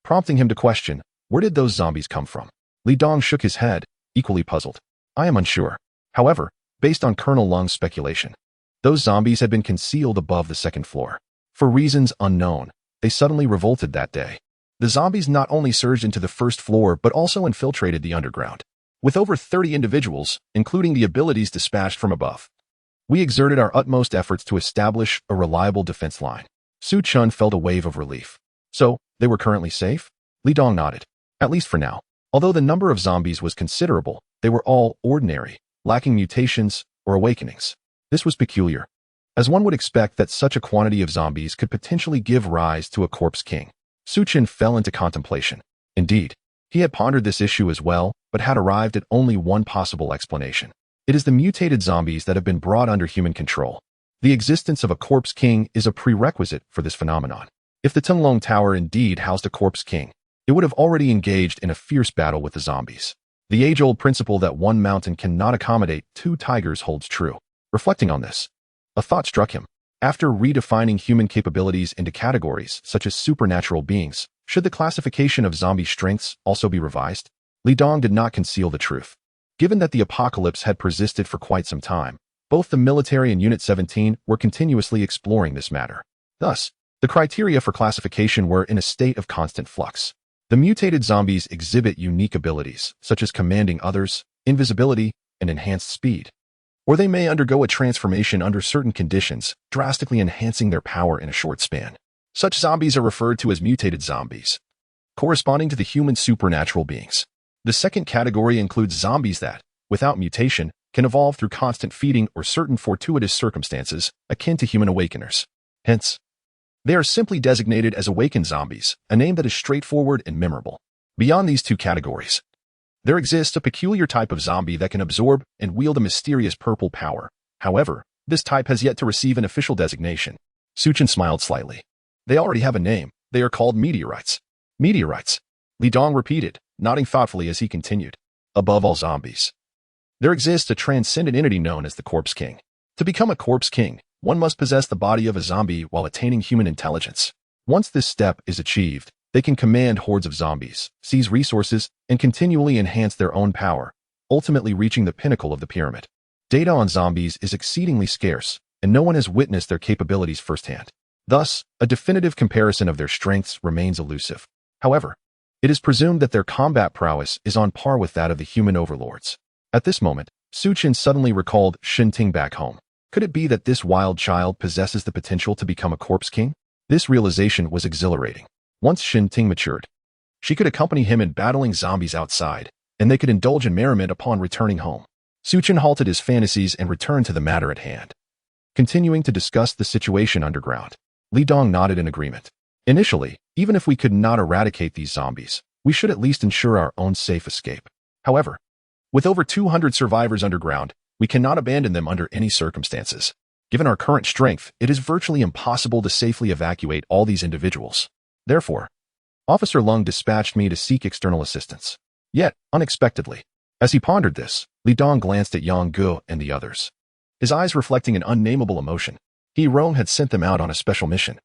prompting him to question, where did those zombies come from? Li Dong shook his head, equally puzzled. I am unsure. However, based on Colonel Lung's speculation, those zombies had been concealed above the second floor. For reasons unknown, they suddenly revolted that day. The zombies not only surged into the first floor but also infiltrated the underground. With over 30 individuals, including the abilities dispatched from above, we exerted our utmost efforts to establish a reliable defense line. Su Chen felt a wave of relief. So, they were currently safe? Li Dong nodded. At least for now. Although the number of zombies was considerable, they were all ordinary, lacking mutations or awakenings. This was peculiar, as one would expect that such a quantity of zombies could potentially give rise to a corpse king. Su Chen fell into contemplation. Indeed, he had pondered this issue as well, but had arrived at only one possible explanation. It is the mutated zombies that have been brought under human control. The existence of a corpse king is a prerequisite for this phenomenon. If the Tinglong Tower indeed housed a corpse king, it would have already engaged in a fierce battle with the zombies. The age-old principle that one mountain cannot accommodate two tigers holds true. Reflecting on this, a thought struck him. After redefining human capabilities into categories such as supernatural beings, should the classification of zombie strengths also be revised? Li Dong did not conceal the truth. Given that the apocalypse had persisted for quite some time, both the military and Unit 17 were continuously exploring this matter. Thus, the criteria for classification were in a state of constant flux. The mutated zombies exhibit unique abilities, such as commanding others, invisibility, and enhanced speed. Or they may undergo a transformation under certain conditions, drastically enhancing their power in a short span. Such zombies are referred to as mutated zombies, corresponding to the human supernatural beings. The second category includes zombies that, without mutation, can evolve through constant feeding or certain fortuitous circumstances, akin to human awakeners. Hence, they are simply designated as awakened zombies, a name that is straightforward and memorable. Beyond these two categories, there exists a peculiar type of zombie that can absorb and wield a mysterious purple power. However, this type has yet to receive an official designation. Su Chen smiled slightly. They already have a name. They are called meteorites. Meteorites, Li Dong repeated, nodding thoughtfully as he continued. Above all zombies, there exists a transcendent entity known as the Corpse King. To become a Corpse King, one must possess the body of a zombie while attaining human intelligence. Once this step is achieved, they can command hordes of zombies, seize resources, and continually enhance their own power, ultimately reaching the pinnacle of the pyramid. Data on zombies is exceedingly scarce, and no one has witnessed their capabilities firsthand. Thus, a definitive comparison of their strengths remains elusive. However, it is presumed that their combat prowess is on par with that of the human overlords. At this moment, Su Chen suddenly recalled Shen Ting back home. Could it be that this wild child possesses the potential to become a corpse king? This realization was exhilarating. Once Shen Ting matured, she could accompany him in battling zombies outside, and they could indulge in merriment upon returning home. Su Chen halted his fantasies and returned to the matter at hand. Continuing to discuss the situation underground, Li Dong nodded in agreement. Initially, even if we could not eradicate these zombies, we should at least ensure our own safe escape. However, with over 200 survivors underground, we cannot abandon them under any circumstances. Given our current strength, it is virtually impossible to safely evacuate all these individuals. Therefore, Officer Lung dispatched me to seek external assistance. Yet, unexpectedly, as he pondered this, Li Dong glanced at Yang Gu and the others, his eyes reflecting an unnameable emotion. Heirong had sent them out on a special mission,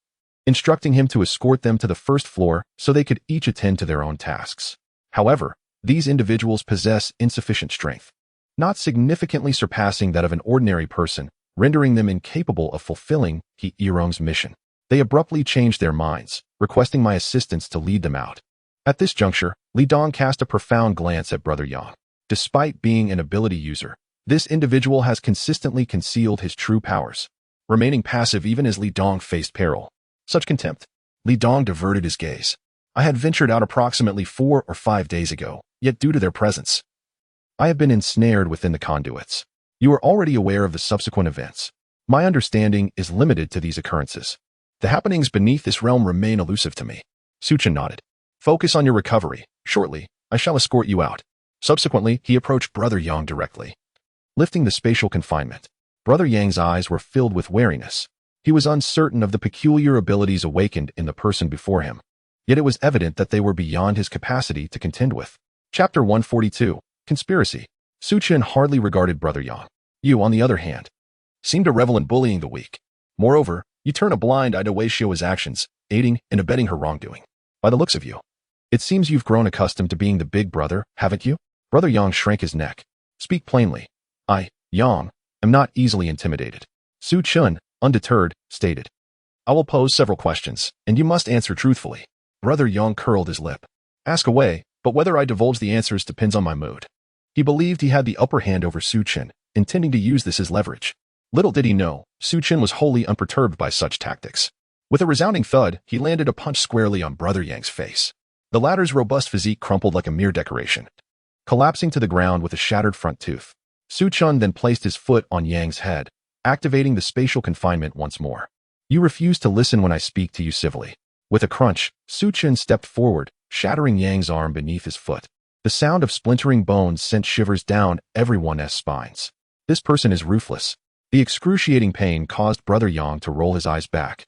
instructing him to escort them to the first floor so they could each attend to their own tasks. However, These individuals possess insufficient strength, not significantly surpassing that of an ordinary person, rendering them incapable of fulfilling He Yirong's mission. They abruptly changed their minds, requesting my assistance to lead them out. At this juncture, Li Dong cast a profound glance at Brother Yang. Despite being an ability user, this individual has consistently concealed his true powers, remaining passive even as Li Dong faced peril. Such contempt. Li Dong diverted his gaze. I had ventured out approximately 4 or 5 days ago, yet due to their presence, I have been ensnared within the conduits. You are already aware of the subsequent events. My understanding is limited to these occurrences. The happenings beneath this realm remain elusive to me. Su Chen nodded. Focus on your recovery. Shortly, I shall escort you out. Subsequently, he approached Brother Yang directly. Lifting the spatial confinement, Brother Yang's eyes were filled with wariness. He was uncertain of the peculiar abilities awakened in the person before him. Yet it was evident that they were beyond his capacity to contend with. Chapter 142. Conspiracy. Su Chen hardly regarded Brother Yang. You, on the other hand, seem to revel in bullying the weak. Moreover, you turn a blind eye to Wei Xiao's actions, aiding and abetting her wrongdoing. By the looks of you, it seems you've grown accustomed to being the big brother, haven't you? Brother Yang shrank his neck. Speak plainly. I, Yang, am not easily intimidated. Su Chen, undeterred, stated. I will pose several questions, and you must answer truthfully. Brother Yang curled his lip. Ask away, but whether I divulge the answers depends on my mood. He believed he had the upper hand over Su Chen, intending to use this as leverage. Little did he know, Su Chen was wholly unperturbed by such tactics. With a resounding thud, he landed a punch squarely on Brother Yang's face. The latter's robust physique crumpled like a mere decoration, collapsing to the ground with a shattered front tooth. Su Chen then placed his foot on Yang's head, activating the spatial confinement once more. You refuse to listen when I speak to you civilly. With a crunch, Su Chen stepped forward, shattering Yang's arm beneath his foot. The sound of splintering bones sent shivers down everyone's spines. This person is ruthless. The excruciating pain caused Brother Yang to roll his eyes back.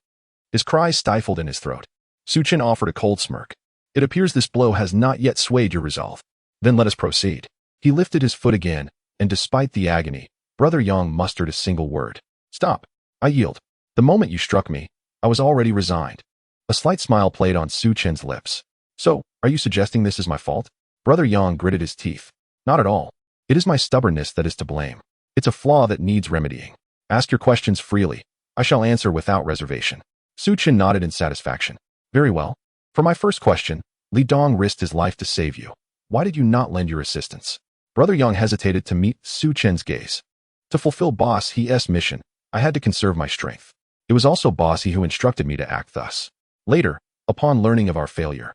His cries stifled in his throat. Su Chen offered a cold smirk. It appears this blow has not yet swayed your resolve. Then let us proceed. He lifted his foot again, and despite the agony, Brother Yang mustered a single word. Stop. I yield. The moment you struck me, I was already resigned. A slight smile played on Su Chen's lips. So, are you suggesting this is my fault? Brother Yang gritted his teeth. Not at all. It is my stubbornness that is to blame. It's a flaw that needs remedying. Ask your questions freely. I shall answer without reservation. Su Chen nodded in satisfaction. Very well. For my first question, Li Dong risked his life to save you. Why did you not lend your assistance? Brother Yang hesitated to meet Su Chen's gaze. To fulfill Boss He's mission, I had to conserve my strength. It was also Boss He who instructed me to act thus. Later, upon learning of our failure,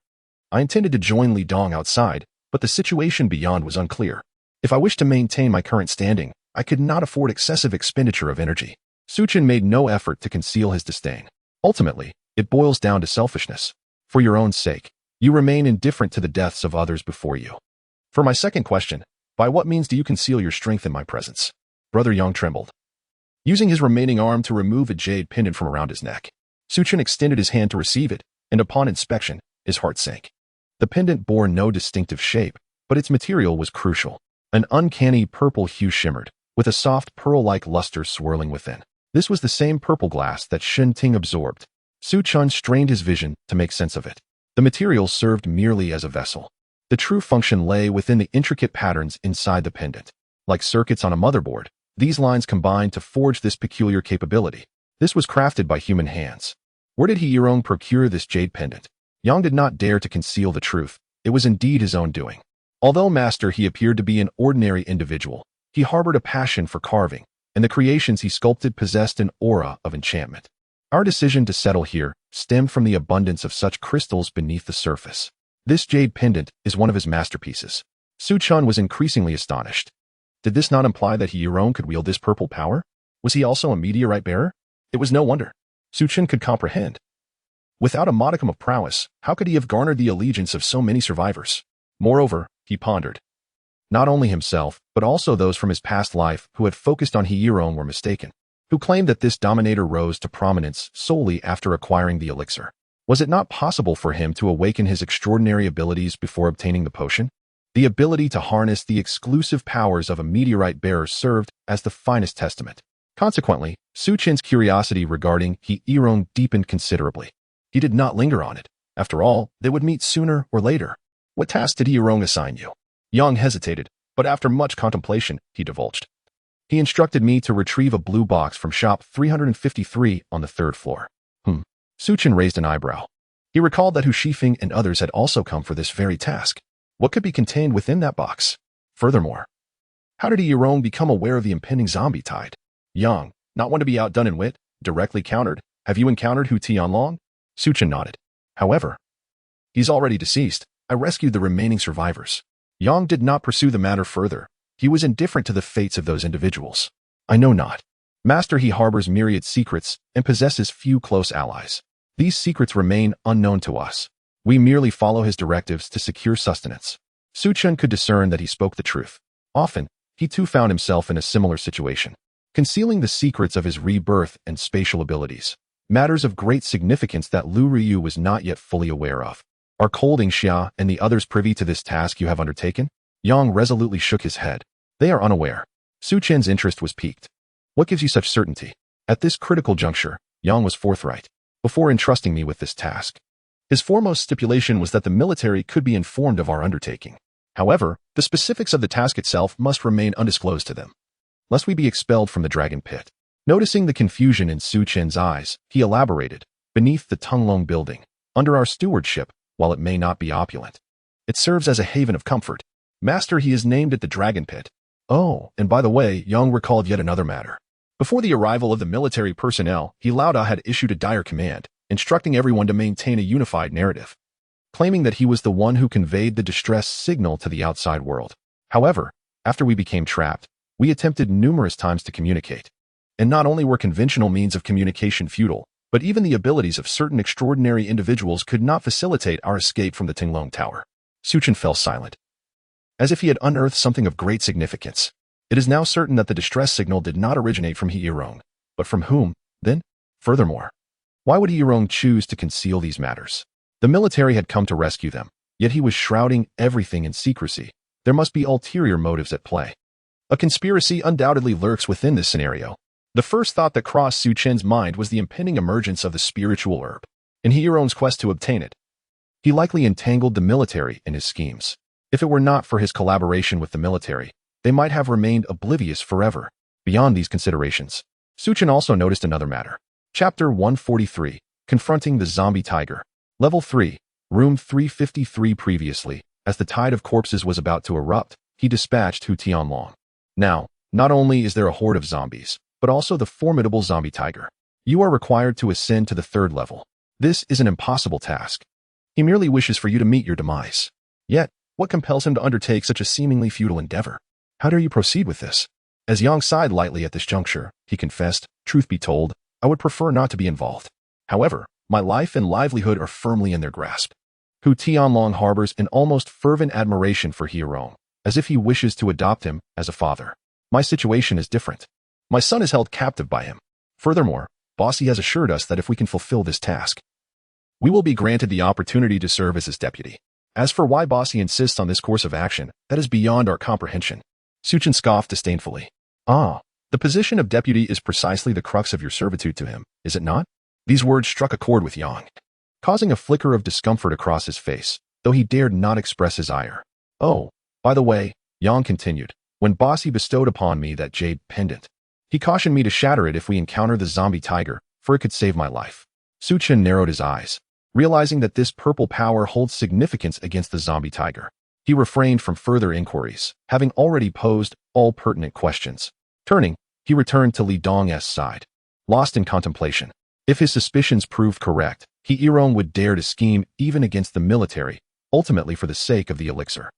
I intended to join Li Dong outside, but the situation beyond was unclear. If I wished to maintain my current standing, I could not afford excessive expenditure of energy. Su Chen made no effort to conceal his disdain. Ultimately, it boils down to selfishness. For your own sake, you remain indifferent to the deaths of others before you. For my second question, by what means do you conceal your strength in my presence? Brother Yang trembled. Using his remaining arm to remove a jade pendant from around his neck, Su Chen extended his hand to receive it, and upon inspection, his heart sank. The pendant bore no distinctive shape, but its material was crucial. An uncanny purple hue shimmered, with a soft pearl-like luster swirling within. This was the same purple glass that Shen Ting absorbed. Su Chen strained his vision to make sense of it. The material served merely as a vessel. The true function lay within the intricate patterns inside the pendant. Like circuits on a motherboard, these lines combined to forge this peculiar capability. This was crafted by human hands. Where did He Yirong procure this jade pendant? Yang did not dare to conceal the truth. It was indeed his own doing. Although master he appeared to be an ordinary individual, he harbored a passion for carving, and the creations he sculpted possessed an aura of enchantment. Our decision to settle here stemmed from the abundance of such crystals beneath the surface. This jade pendant is one of his masterpieces. Su Chen was increasingly astonished. Did this not imply that He Yirong could wield this purple power? Was he also a meteorite bearer? It was no wonder. Su Chen could comprehend. Without a modicum of prowess, how could he have garnered the allegiance of so many survivors? Moreover, he pondered. Not only himself, but also those from his past life who had focused on He Yirong were mistaken, who claimed that this dominator rose to prominence solely after acquiring the elixir. Was it not possible for him to awaken his extraordinary abilities before obtaining the potion? The ability to harness the exclusive powers of a meteorite bearer served as the finest testament. Consequently, Su Chen's curiosity regarding He Yirong deepened considerably. He did not linger on it. After all, they would meet sooner or later. What task did He Yirong assign you? Yang hesitated, but after much contemplation, he divulged. He instructed me to retrieve a blue box from shop 353 on the 3rd floor. Su Chen raised an eyebrow. He recalled that Hu Shifeng and others had also come for this very task. What could be contained within that box? Furthermore, how did Yirong become aware of the impending zombie tide? Yang, not one to be outdone in wit, directly countered, have you encountered Hu Tianlong? Su Chen nodded. However, he's already deceased. I rescued the remaining survivors. Yang did not pursue the matter further. He was indifferent to the fates of those individuals. I know not. Master, he harbors myriad secrets and possesses few close allies. These secrets remain unknown to us. We merely follow his directives to secure sustenance. Su Chen could discern that he spoke the truth. Often, he too found himself in a similar situation, concealing the secrets of his rebirth and spatial abilities, matters of great significance that Lu Ryu was not yet fully aware of. Are Colding Xia and the others privy to this task you have undertaken? Yang resolutely shook his head. They are unaware. Su Chen's interest was piqued. What gives you such certainty? At this critical juncture, Yang was forthright. Before entrusting me with this task, his foremost stipulation was that the military could be informed of our undertaking. However, the specifics of the task itself must remain undisclosed to them, lest we be expelled from the dragon pit. Noticing the confusion in Su Chen's eyes, he elaborated, beneath the Tunglong building, under our stewardship, while it may not be opulent, it serves as a haven of comfort. Master, he is named at the dragon pit. Oh, and by the way, Yang recalled yet another matter. Before the arrival of the military personnel, he Lauda had issued a dire command, instructing everyone to maintain a unified narrative, claiming that he was the one who conveyed the distress signal to the outside world. However, after we became trapped, we attempted numerous times to communicate. And not only were conventional means of communication futile, but even the abilities of certain extraordinary individuals could not facilitate our escape from the Tinglong Tower. Su Chen fell silent, as if he had unearthed something of great significance. It is now certain that the distress signal did not originate from Yirong, but from whom, then? Furthermore, why would Yirong choose to conceal these matters? The military had come to rescue them, yet he was shrouding everything in secrecy. There must be ulterior motives at play. A conspiracy undoubtedly lurks within this scenario. The first thought that crossed Su Chen's mind was the impending emergence of the spiritual herb. In Yirong's quest to obtain it, he likely entangled the military in his schemes. If it were not for his collaboration with the military, they might have remained oblivious forever. Beyond these considerations, Su Chen also noticed another matter. Chapter 143, Confronting the Zombie Tiger. Level 3, Room 353. Previously, as the tide of corpses was about to erupt, he dispatched Hu Tianlong. Now, not only is there a horde of zombies, but also the formidable zombie tiger. You are required to ascend to the 3rd level. This is an impossible task. He merely wishes for you to meet your demise. Yet, what compels him to undertake such a seemingly futile endeavor? How dare you proceed with this? As Yang sighed lightly at this juncture, he confessed, truth be told, I would prefer not to be involved. However, my life and livelihood are firmly in their grasp. Hu Tianlong harbors an almost fervent admiration for Yirong, as if he wishes to adopt him as a father. My situation is different. My son is held captive by him. Furthermore, Bossy has assured us that if we can fulfill this task, we will be granted the opportunity to serve as his deputy. As for why Bossy insists on this course of action, that is beyond our comprehension. Su Chen scoffed disdainfully. Ah, the position of deputy is precisely the crux of your servitude to him, is it not? These words struck a chord with Yang, causing a flicker of discomfort across his face, though he dared not express his ire. Oh, by the way, Yang continued, when Bossy bestowed upon me that jade pendant, he cautioned me to shatter it if we encounter the zombie tiger, for it could save my life. Su Chen narrowed his eyes, realizing that this purple power holds significance against the zombie tiger. He refrained from further inquiries, having already posed all pertinent questions. Turning, he returned to Li Dong's side, lost in contemplation. If his suspicions proved correct, Yirong would dare to scheme even against the military, ultimately for the sake of the elixir.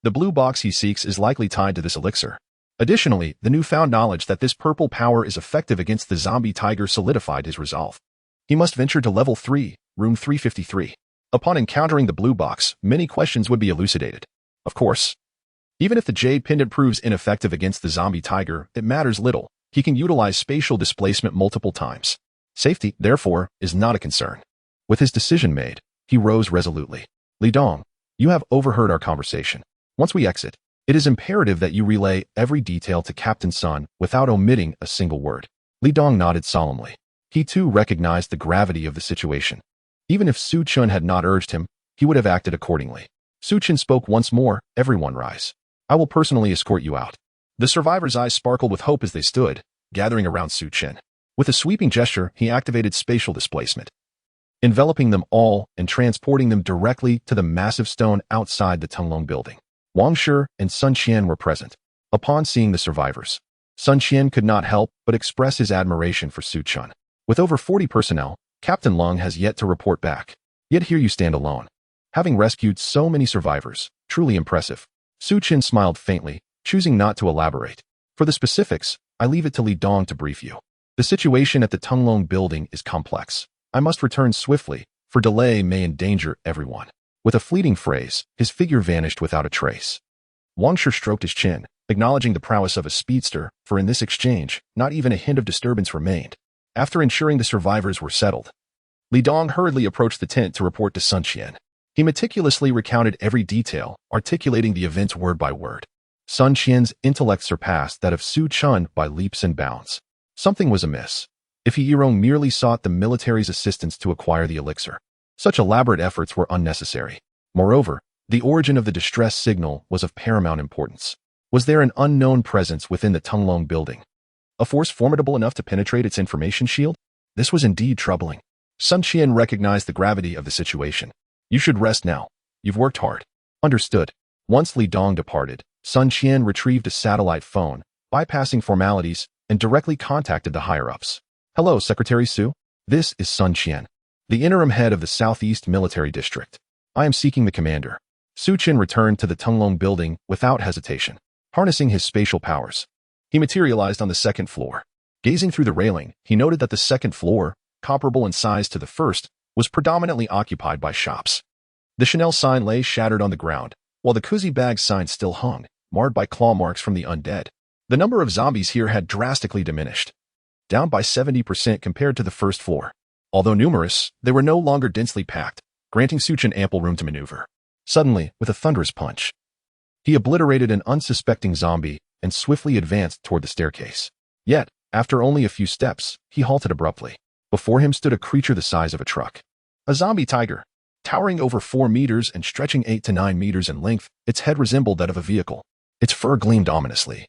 The blue box he seeks is likely tied to this elixir. Additionally, the newfound knowledge that this purple power is effective against the zombie tiger solidified his resolve. He must venture to level 3, room 353. Upon encountering the blue box, many questions would be elucidated. Of course, even if the jade pendant proves ineffective against the zombie tiger, it matters little. He can utilize spatial displacement multiple times. Safety, therefore, is not a concern. With his decision made, he rose resolutely. Li Dong, you have overheard our conversation. Once we exit, it is imperative that you relay every detail to Captain Sun without omitting a single word. Li Dong nodded solemnly. He too recognized the gravity of the situation. Even if Su Chen had not urged him, he would have acted accordingly. Su Chen spoke once more, everyone rise. I will personally escort you out. The survivor's eyes sparkled with hope as they stood, gathering around Su Chen. With a sweeping gesture, he activated spatial displacement, enveloping them all and transporting them directly to the massive stone outside the Tunglong building. Wang Shi and Sun Qian were present. Upon seeing the survivors, Sun Qian could not help but express his admiration for Su Chen. With over 40 personnel, Captain Lung has yet to report back. Yet here you stand alone, having rescued so many survivors. Truly impressive. Su Chen smiled faintly, choosing not to elaborate. For the specifics, I leave it to Li Dong to brief you. The situation at the Tunglong building is complex. I must return swiftly, for delay may endanger everyone. With a fleeting phrase, his figure vanished without a trace. Wang Shi stroked his chin, acknowledging the prowess of a speedster, for in this exchange, not even a hint of disturbance remained. After ensuring the survivors were settled, Li Dong hurriedly approached the tent to report to Sun Qian. He meticulously recounted every detail, articulating the events word by word. Sun Qian's intellect surpassed that of Su Chen by leaps and bounds. Something was amiss. If he merely sought the military's assistance to acquire the elixir, such elaborate efforts were unnecessary. Moreover, the origin of the distress signal was of paramount importance. Was there an unknown presence within the Tunglong building? A force formidable enough to penetrate its information shield? This was indeed troubling. Sun Qian recognized the gravity of the situation. You should rest now. You've worked hard. Understood. Once Li Dong departed, Sun Qian retrieved a satellite phone, bypassing formalities, and directly contacted the higher-ups. Hello, Secretary Su. This is Sun Qian, the interim head of the Southeast Military District. I am seeking the commander. Su Chen returned to the Tunglong building without hesitation. Harnessing his spatial powers, he materialized on the second floor. Gazing through the railing, he noted that the second floor, comparable in size to the first, was predominantly occupied by shops. The Chanel sign lay shattered on the ground, while the Kuzi bag sign still hung, marred by claw marks from the undead. The number of zombies here had drastically diminished, down by 70% compared to the first floor. Although numerous, they were no longer densely packed, granting Su Chen ample room to maneuver. Suddenly, with a thunderous punch, he obliterated an unsuspecting zombie and swiftly advanced toward the staircase. Yet, after only a few steps, he halted abruptly. Before him stood a creature the size of a truck. A zombie tiger, towering over 4 meters and stretching 8 to 9 meters in length. Its head resembled that of a vehicle. Its fur gleamed ominously,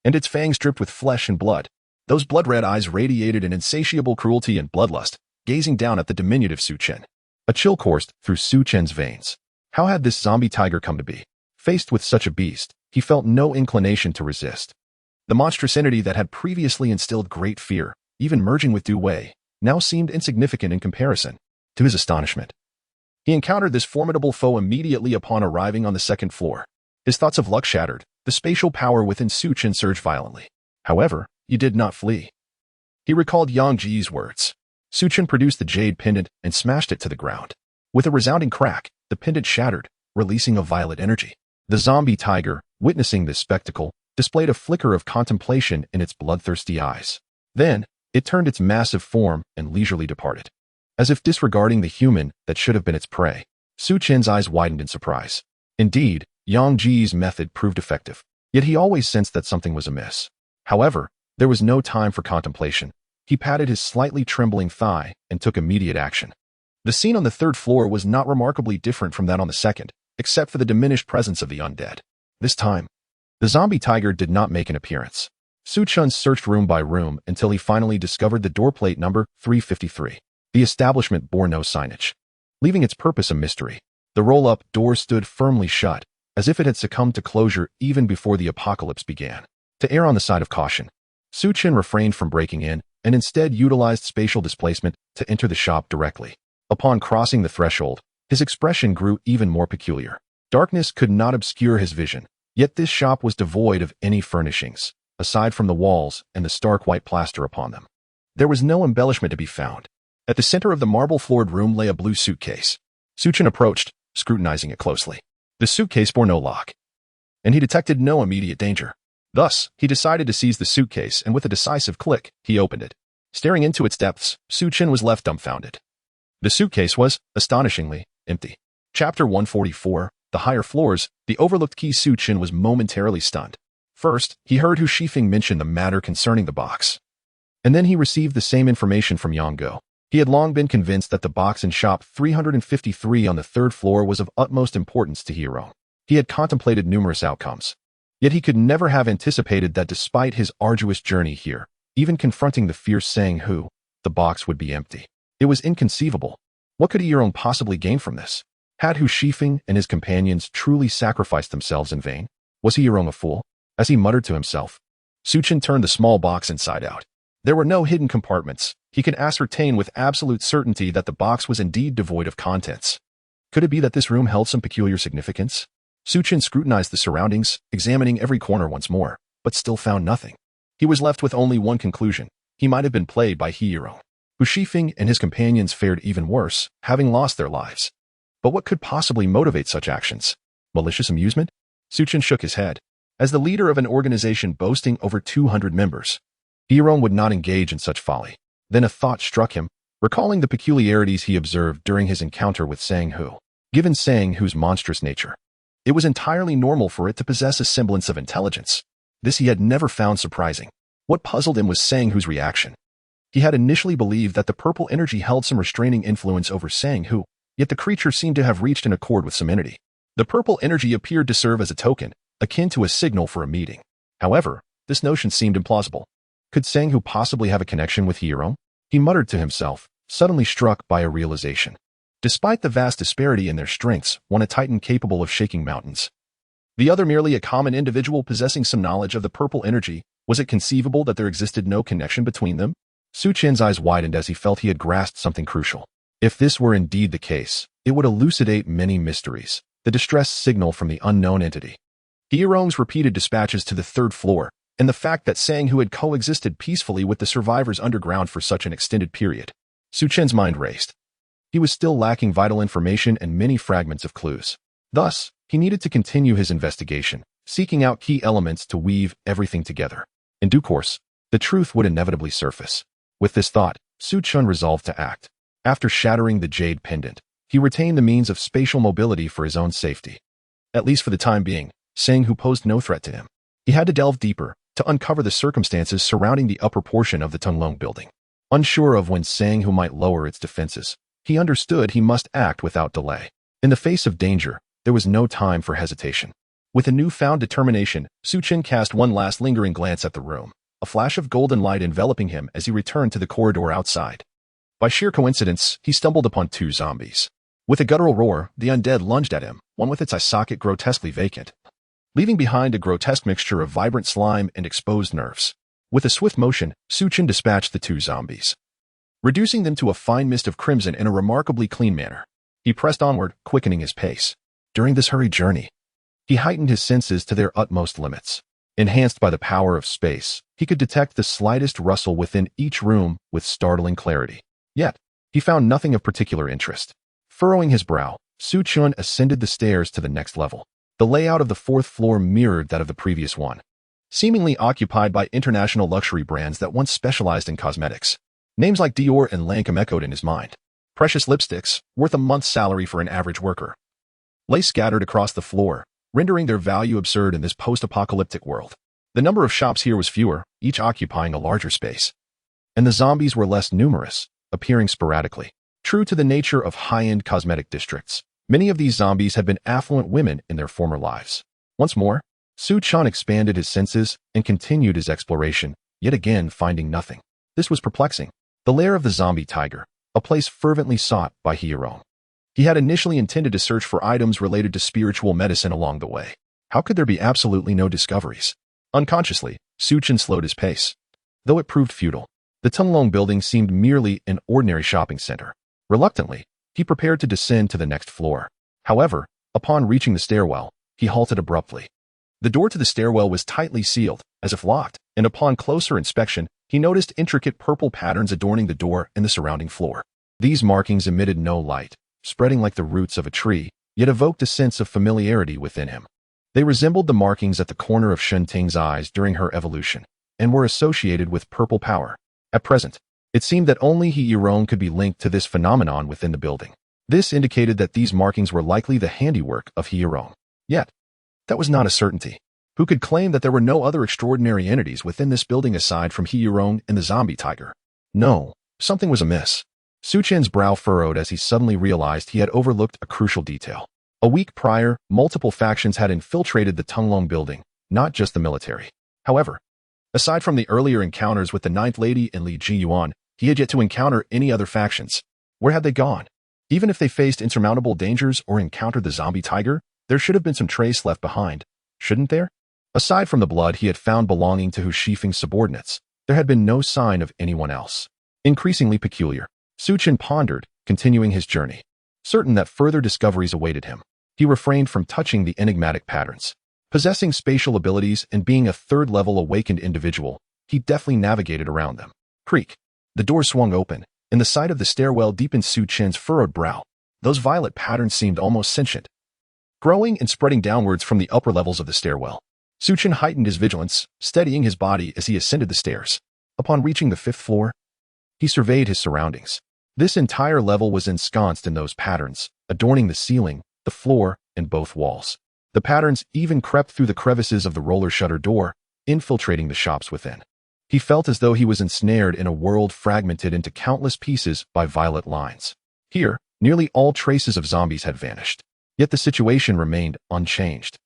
and its fangs dripped with flesh and blood. Those blood-red eyes radiated an insatiable cruelty and bloodlust, gazing down at the diminutive Su Chen. A chill coursed through Su Chen's veins. How had this zombie tiger come to be? Faced with such a beast, he felt no inclination to resist. The monstrous entity that had previously instilled great fear, even merging with Du Wei, now seemed insignificant in comparison. To his astonishment, he encountered this formidable foe immediately upon arriving on the second floor. His thoughts of luck shattered. The spatial power within Su Chen surged violently. However, he did not flee. He recalled Yang Ji's words. Su Chen produced the jade pendant and smashed it to the ground. With a resounding crack, the pendant shattered, releasing a violet energy. The zombie tiger, witnessing this spectacle, displayed a flicker of contemplation in its bloodthirsty eyes. Then, it turned its massive form and leisurely departed. As if disregarding the human that should have been its prey, Su Chen's eyes widened in surprise. Indeed, Yang Ji's method proved effective, yet he always sensed that something was amiss. However, there was no time for contemplation. He patted his slightly trembling thigh and took immediate action. The scene on the third floor was not remarkably different from that on the second, except for the diminished presence of the undead. This time, the zombie tiger did not make an appearance. Su Chen searched room by room until he finally discovered the doorplate number 353. The establishment bore no signage, leaving its purpose a mystery. The roll-up door stood firmly shut, as if it had succumbed to closure even before the apocalypse began. To err on the side of caution, Su Chen refrained from breaking in and instead utilized spatial displacement to enter the shop directly. Upon crossing the threshold, his expression grew even more peculiar. Darkness could not obscure his vision, yet this shop was devoid of any furnishings, aside from the walls and the stark white plaster upon them. There was no embellishment to be found. At the center of the marble-floored room lay a blue suitcase. Su Chen approached, scrutinizing it closely. The suitcase bore no lock, and he detected no immediate danger. Thus, he decided to seize the suitcase, and with a decisive click, he opened it. Staring into its depths, Su Chen was left dumbfounded. The suitcase was, astonishingly, empty. Chapter 144, The Higher Floors. The overlooked key. Su Chen was momentarily stunned. First, he heard Hu Shifeng mention the matter concerning the box, and then he received the same information from Yang Go. He had long been convinced that the box in shop 353 on the third floor was of utmost importance to Hero. He had contemplated numerous outcomes, Yet he could never have anticipated that despite his arduous journey here, even confronting the fierce Sang-Hu, the box would be empty. It was inconceivable. What could Yirong possibly gain from this? Had Hu Shifeng and his companions truly sacrificed themselves in vain? Was Yirong a fool? As he muttered to himself, Su Chen turned the small box inside out. There were no hidden compartments. He could ascertain with absolute certainty that the box was indeed devoid of contents. Could it be that this room held some peculiar significance? Su Chen scrutinized the surroundings, examining every corner once more, but still found nothing. He was left with only one conclusion. He might have been played by Yirong. Hu Shifeng and his companions fared even worse, having lost their lives. But what could possibly motivate such actions? Malicious amusement? Su Chen shook his head. As the leader of an organization boasting over 200 members, Yirong would not engage in such folly. Then a thought struck him, recalling the peculiarities he observed during his encounter with Sang-Hu. Given Sang-Hu's monstrous nature, it was entirely normal for it to possess a semblance of intelligence. This he had never found surprising. What puzzled him was Sang-Hu's reaction. He had initially believed that the purple energy held some restraining influence over Sang-Hu, yet the creature seemed to have reached an accord with some entity. The purple energy appeared to serve as a token, akin to a signal for a meeting. However, this notion seemed implausible. Could Sang-Hu possibly have a connection with Yirong? He muttered to himself, suddenly struck by a realization. Despite the vast disparity in their strengths, one a titan capable of shaking mountains, the other merely a common individual possessing some knowledge of the purple energy, was it conceivable that there existed no connection between them? Su Chen's eyes widened as he felt he had grasped something crucial. If this were indeed the case, it would elucidate many mysteries. The distress signal from the unknown entity, Yirong's repeated dispatches to the third floor, and the fact that Sang-Hu had coexisted peacefully with the survivors underground for such an extended period. Su Chen's mind raced. He was still lacking vital information and many fragments of clues. Thus, he needed to continue his investigation, seeking out key elements to weave everything together. In due course, the truth would inevitably surface. With this thought, Su Chen resolved to act. After shattering the jade pendant, he retained the means of spatial mobility for his own safety. At least for the time being, Sang-Hu posed no threat to him. He had to delve deeper to uncover the circumstances surrounding the upper portion of the Tunglong building. Unsure of when Sang-Hu might lower its defenses, he understood he must act without delay. In the face of danger, there was no time for hesitation. With a newfound determination, Su Chen cast one last lingering glance at the room, a flash of golden light enveloping him as he returned to the corridor outside. By sheer coincidence, he stumbled upon two zombies. With a guttural roar, the undead lunged at him, one with its eye socket grotesquely vacant, leaving behind a grotesque mixture of vibrant slime and exposed nerves. With a swift motion, Su Chen dispatched the two zombies, reducing them to a fine mist of crimson in a remarkably clean manner. He pressed onward, quickening his pace. During this hurried journey, he heightened his senses to their utmost limits. Enhanced by the power of space, he could detect the slightest rustle within each room with startling clarity. Yet, he found nothing of particular interest. Furrowing his brow, Su Chen ascended the stairs to the next level. The layout of the fourth floor mirrored that of the previous one, seemingly occupied by international luxury brands that once specialized in cosmetics. Names like Dior and Lancôme echoed in his mind. Precious lipsticks, worth a month's salary for an average worker, lay scattered across the floor, rendering their value absurd in this post-apocalyptic world. The number of shops here was fewer, each occupying a larger space. And the zombies were less numerous, appearing sporadically. True to the nature of high-end cosmetic districts, many of these zombies had been affluent women in their former lives. Once more, Su Chen expanded his senses and continued his exploration, yet again finding nothing. This was perplexing. The lair of the zombie tiger, a place fervently sought by Yirong. He had initially intended to search for items related to spiritual medicine along the way. How could there be absolutely no discoveries? Unconsciously, Su Chen slowed his pace. Though it proved futile, the Tunglong building seemed merely an ordinary shopping center. Reluctantly, he prepared to descend to the next floor. However, upon reaching the stairwell, he halted abruptly. The door to the stairwell was tightly sealed, as if locked, and upon closer inspection, he noticed intricate purple patterns adorning the door and the surrounding floor. These markings emitted no light, spreading like the roots of a tree, yet evoked a sense of familiarity within him. They resembled the markings at the corner of Shen Ting's eyes during her evolution, and were associated with purple power. At present, it seemed that only Yirong could be linked to this phenomenon within the building. This indicated that these markings were likely the handiwork of Yirong. Yet, that was not a certainty. Who could claim that there were no other extraordinary entities within this building aside from Yirong and the zombie tiger? No, something was amiss. Su Chen's brow furrowed as he suddenly realized he had overlooked a crucial detail. A week prior, multiple factions had infiltrated the Tunglong building, not just the military. However, aside from the earlier encounters with the Ninth Lady and Li Jiyuan, he had yet to encounter any other factions. Where had they gone? Even if they faced insurmountable dangers or encountered the zombie tiger, there should have been some trace left behind, shouldn't there? Aside from the blood he had found belonging to Hu Shifeng's subordinates, there had been no sign of anyone else. Increasingly peculiar, Su Chen pondered, continuing his journey. Certain that further discoveries awaited him, he refrained from touching the enigmatic patterns. Possessing spatial abilities and being a third-level awakened individual, he deftly navigated around them. Creak. The door swung open, and the sight of the stairwell deepened Su Chen's furrowed brow. Those violet patterns seemed almost sentient, growing and spreading downwards from the upper levels of the stairwell. Su Chen heightened his vigilance, steadying his body as he ascended the stairs. Upon reaching the 5th floor, he surveyed his surroundings. This entire level was ensconced in those patterns, adorning the ceiling, the floor, and both walls. The patterns even crept through the crevices of the roller shutter door, infiltrating the shops within. He felt as though he was ensnared in a world fragmented into countless pieces by violet lines. Here, nearly all traces of zombies had vanished. Yet the situation remained unchanged.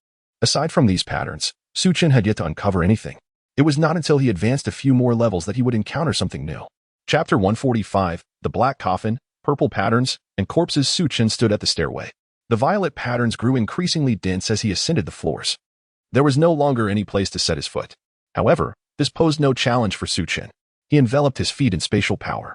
Aside from these patterns, Su Chen had yet to uncover anything. It was not until he advanced a few more levels that he would encounter something new. Chapter 145, The Black Coffin, Purple Patterns, and Corpses. Su Chen stood at the stairway. The violet patterns grew increasingly dense as he ascended the floors. There was no longer any place to set his foot. However, this posed no challenge for Su Chen. He enveloped his feet in spatial power,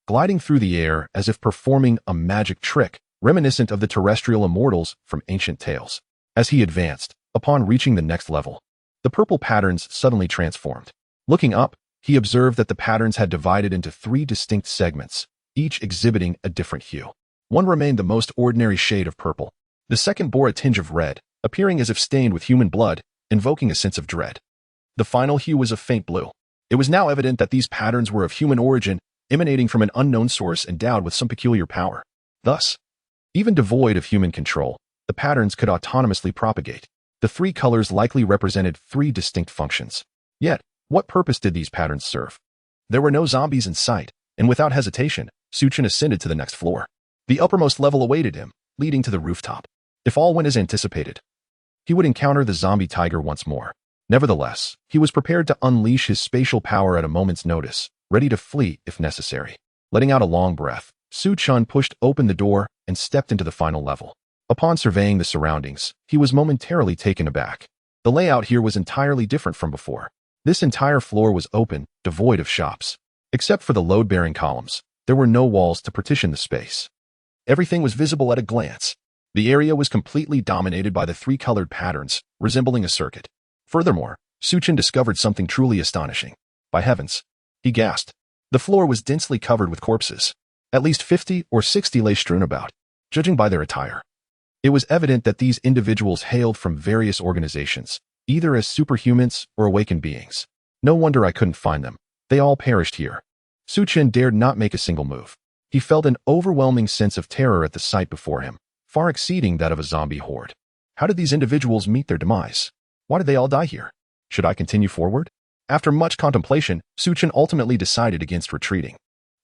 gliding through the air as if performing a magic trick, reminiscent of the terrestrial immortals from ancient tales. As he advanced, upon reaching the next level, the purple patterns suddenly transformed. Looking up, he observed that the patterns had divided into 3 distinct segments, each exhibiting a different hue. One remained the most ordinary shade of purple. The second bore a tinge of red, appearing as if stained with human blood, invoking a sense of dread. The final hue was a faint blue. It was now evident that these patterns were of human origin, emanating from an unknown source endowed with some peculiar power. Thus, even devoid of human control, the patterns could autonomously propagate. The 3 colors likely represented 3 distinct functions. Yet, what purpose did these patterns serve? There were no zombies in sight, and without hesitation, Su Chen ascended to the next floor. The uppermost level awaited him, leading to the rooftop. If all went as anticipated, he would encounter the zombie tiger once more. Nevertheless, he was prepared to unleash his spatial power at a moment's notice, ready to flee if necessary. Letting out a long breath, Su Chen pushed open the door and stepped into the final level. Upon surveying the surroundings, he was momentarily taken aback. The layout here was entirely different from before. This entire floor was open, devoid of shops. Except for the load-bearing columns, there were no walls to partition the space. Everything was visible at a glance. The area was completely dominated by the 3 colored patterns, resembling a circuit. Furthermore, Su Chen discovered something truly astonishing. By heavens, he gasped. The floor was densely covered with corpses. At least 50 or 60 lay strewn about. Judging by their attire, it was evident that these individuals hailed from various organizations, either as superhumans or awakened beings. No wonder I couldn't find them. They all perished here. Su Chen dared not make a single move. He felt an overwhelming sense of terror at the sight before him, far exceeding that of a zombie horde. How did these individuals meet their demise? Why did they all die here? Should I continue forward? After much contemplation, Su Chen ultimately decided against retreating.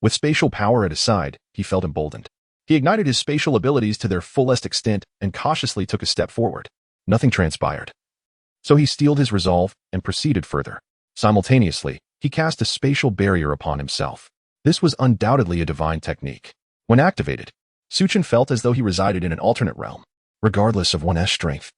With spatial power at his side, he felt emboldened. He ignited his spatial abilities to their fullest extent and cautiously took a step forward. Nothing transpired. So he steeled his resolve and proceeded further. Simultaneously, he cast a spatial barrier upon himself. This was undoubtedly a divine technique. When activated, Su Chen felt as though he resided in an alternate realm, regardless of one's strength.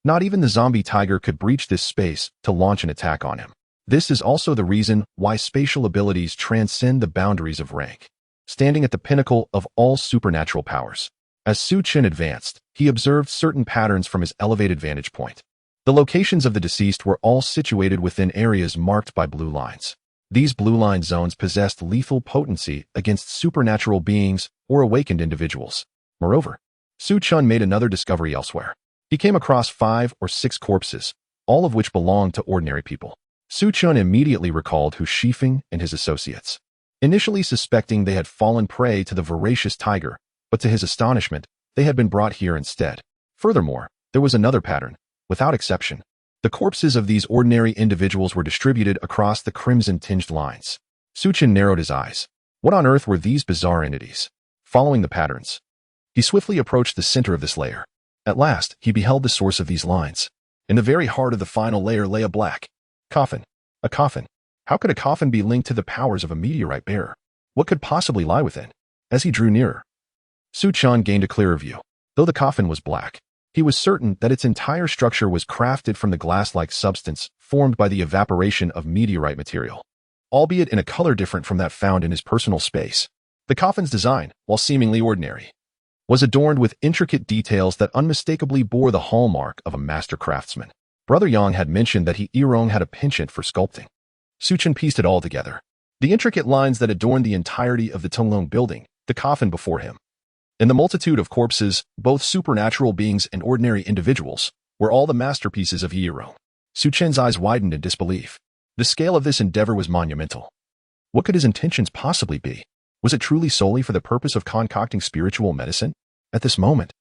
Not even the zombie tiger could breach this space to launch an attack on him. This is also the reason why spatial abilities transcend the boundaries of rank, standing at the pinnacle of all supernatural powers. As Su Chen advanced, he observed certain patterns from his elevated vantage point. The locations of the deceased were all situated within areas marked by blue lines. These blue line zones possessed lethal potency against supernatural beings or awakened individuals. Moreover, Su Chen made another discovery elsewhere. He came across 5 or 6 corpses, all of which belonged to ordinary people. Su Chen immediately recalled Hu Shifeng and his associates, initially suspecting they had fallen prey to the voracious tiger, but to his astonishment, they had been brought here instead. Furthermore, there was another pattern. Without exception, the corpses of these ordinary individuals were distributed across the crimson-tinged lines. Su Chen narrowed his eyes. What on earth were these bizarre entities? Following the patterns, he swiftly approached the center of this layer. At last, he beheld the source of these lines. In the very heart of the final layer lay a black coffin. A coffin. How could a coffin be linked to the powers of a meteorite bearer? What could possibly lie within? As he drew nearer, Su Chen gained a clearer view. Though the coffin was black, he was certain that its entire structure was crafted from the glass-like substance formed by the evaporation of meteorite material, albeit in a color different from that found in his personal space. The coffin's design, while seemingly ordinary, was adorned with intricate details that unmistakably bore the hallmark of a master craftsman. Brother Yang had mentioned that Irong had a penchant for sculpting. Su Chen pieced it all together. The intricate lines that adorned the entirety of the Tonglong building, the coffin before him, and the multitude of corpses, both supernatural beings and ordinary individuals, were all the masterpieces of Irong. Su Chen's eyes widened in disbelief. The scale of this endeavor was monumental. What could his intentions possibly be? Was it truly solely for the purpose of concocting spiritual medicine? At this moment,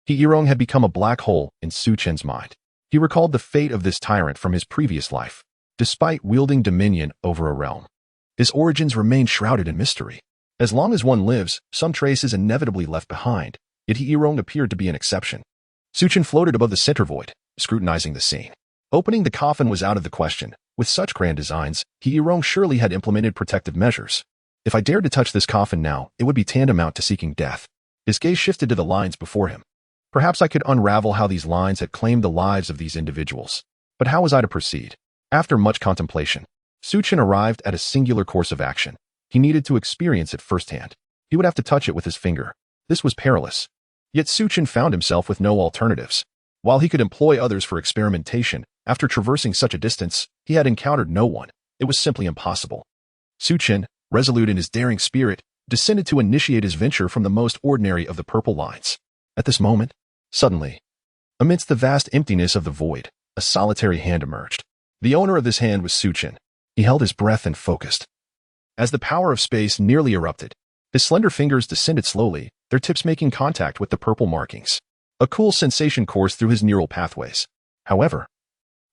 Irong had become a black hole in Su Chen's mind. He recalled the fate of this tyrant from his previous life. Despite wielding dominion over a realm, his origins remained shrouded in mystery. As long as one lives, some trace is inevitably left behind, yet Irong appeared to be an exception. Su Chen floated above the center void, scrutinizing the scene. Opening the coffin was out of the question. With such grand designs, Irong surely had implemented protective measures. If I dared to touch this coffin now, it would be tantamount to seeking death. His gaze shifted to the lines before him. Perhaps I could unravel how these lines had claimed the lives of these individuals. But how was I to proceed? After much contemplation, Su Chen arrived at a singular course of action. He needed to experience it firsthand. He would have to touch it with his finger. This was perilous. Yet Su Chen found himself with no alternatives. While he could employ others for experimentation, after traversing such a distance, he had encountered no one. It was simply impossible. Su Chen, resolute in his daring spirit, descended to initiate his venture from the most ordinary of the purple lines. At this moment, suddenly, amidst the vast emptiness of the void, a solitary hand emerged. The owner of this hand was Su Chen. He held his breath and focused. As the power of space nearly erupted, his slender fingers descended slowly, their tips making contact with the purple markings. A cool sensation coursed through his neural pathways. However,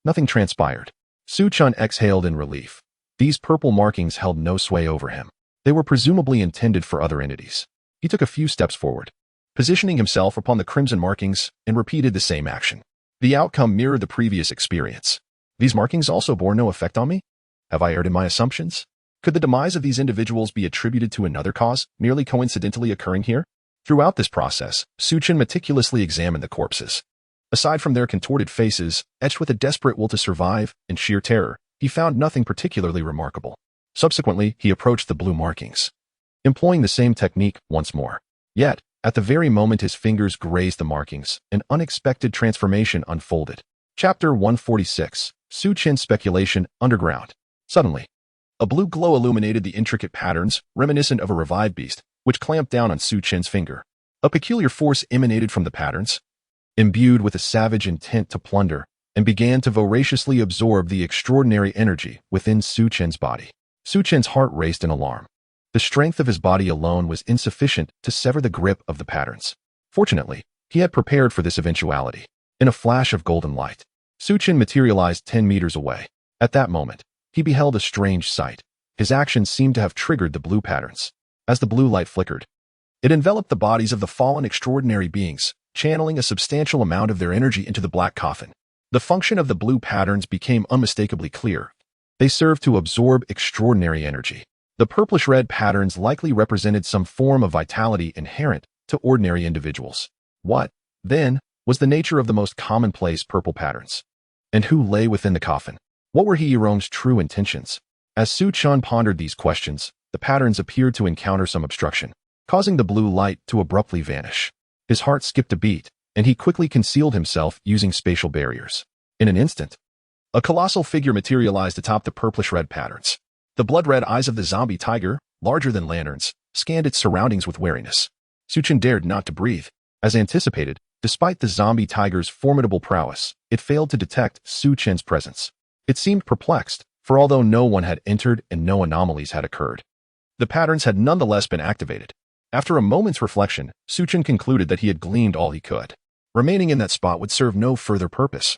nothing transpired. Su Chen exhaled in relief. These purple markings held no sway over him. They were presumably intended for other entities. He took a few steps forward, positioning himself upon the crimson markings, and repeated the same action. The outcome mirrored the previous experience. These markings also bore no effect on me? Have I erred in my assumptions? Could the demise of these individuals be attributed to another cause, merely coincidentally occurring here? Throughout this process, Su Chen meticulously examined the corpses. Aside from their contorted faces, etched with a desperate will to survive and sheer terror, he found nothing particularly remarkable. Subsequently, he approached the blue markings, employing the same technique once more. Yet, at the very moment his fingers grazed the markings, an unexpected transformation unfolded. Chapter 146, Su Chen's Speculation, Underground. Suddenly, a blue glow illuminated the intricate patterns, reminiscent of a revived beast, which clamped down on Su Chen's finger. A peculiar force emanated from the patterns, imbued with a savage intent to plunder, and began to voraciously absorb the extraordinary energy within Su Chen's body. Su Chen's heart raced in alarm. The strength of his body alone was insufficient to sever the grip of the patterns. Fortunately, he had prepared for this eventuality. In a flash of golden light, Su Chen materialized 10 meters away. At that moment, he beheld a strange sight. His actions seemed to have triggered the blue patterns. As the blue light flickered, it enveloped the bodies of the fallen extraordinary beings, channeling a substantial amount of their energy into the black coffin. The function of the blue patterns became unmistakably clear. They served to absorb extraordinary energy. The purplish-red patterns likely represented some form of vitality inherent to ordinary individuals. What, then, was the nature of the most commonplace purple patterns? And who lay within the coffin? What were Irong's true intentions? As Su Chen pondered these questions, the patterns appeared to encounter some obstruction, causing the blue light to abruptly vanish. His heart skipped a beat, and he quickly concealed himself using spatial barriers. In an instant, a colossal figure materialized atop the purplish-red patterns. The blood-red eyes of the zombie tiger, larger than lanterns, scanned its surroundings with wariness. Su Chen dared not to breathe. As anticipated, despite the zombie tiger's formidable prowess, it failed to detect Su Chen's presence. It seemed perplexed, for although no one had entered and no anomalies had occurred, the patterns had nonetheless been activated. After a moment's reflection, Su Chen concluded that he had gleaned all he could. Remaining in that spot would serve no further purpose.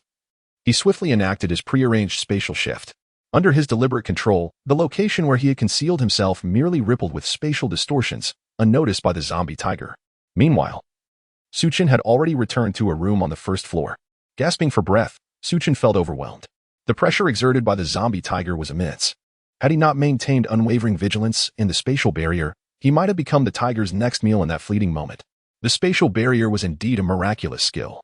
He swiftly enacted his prearranged spatial shift. Under his deliberate control, the location where he had concealed himself merely rippled with spatial distortions, unnoticed by the zombie tiger. Meanwhile, Su Chen had already returned to a room on the first floor. Gasping for breath, Su Chen felt overwhelmed. The pressure exerted by the zombie tiger was immense. Had he not maintained unwavering vigilance in the spatial barrier, he might have become the tiger's next meal in that fleeting moment. The spatial barrier was indeed a miraculous skill,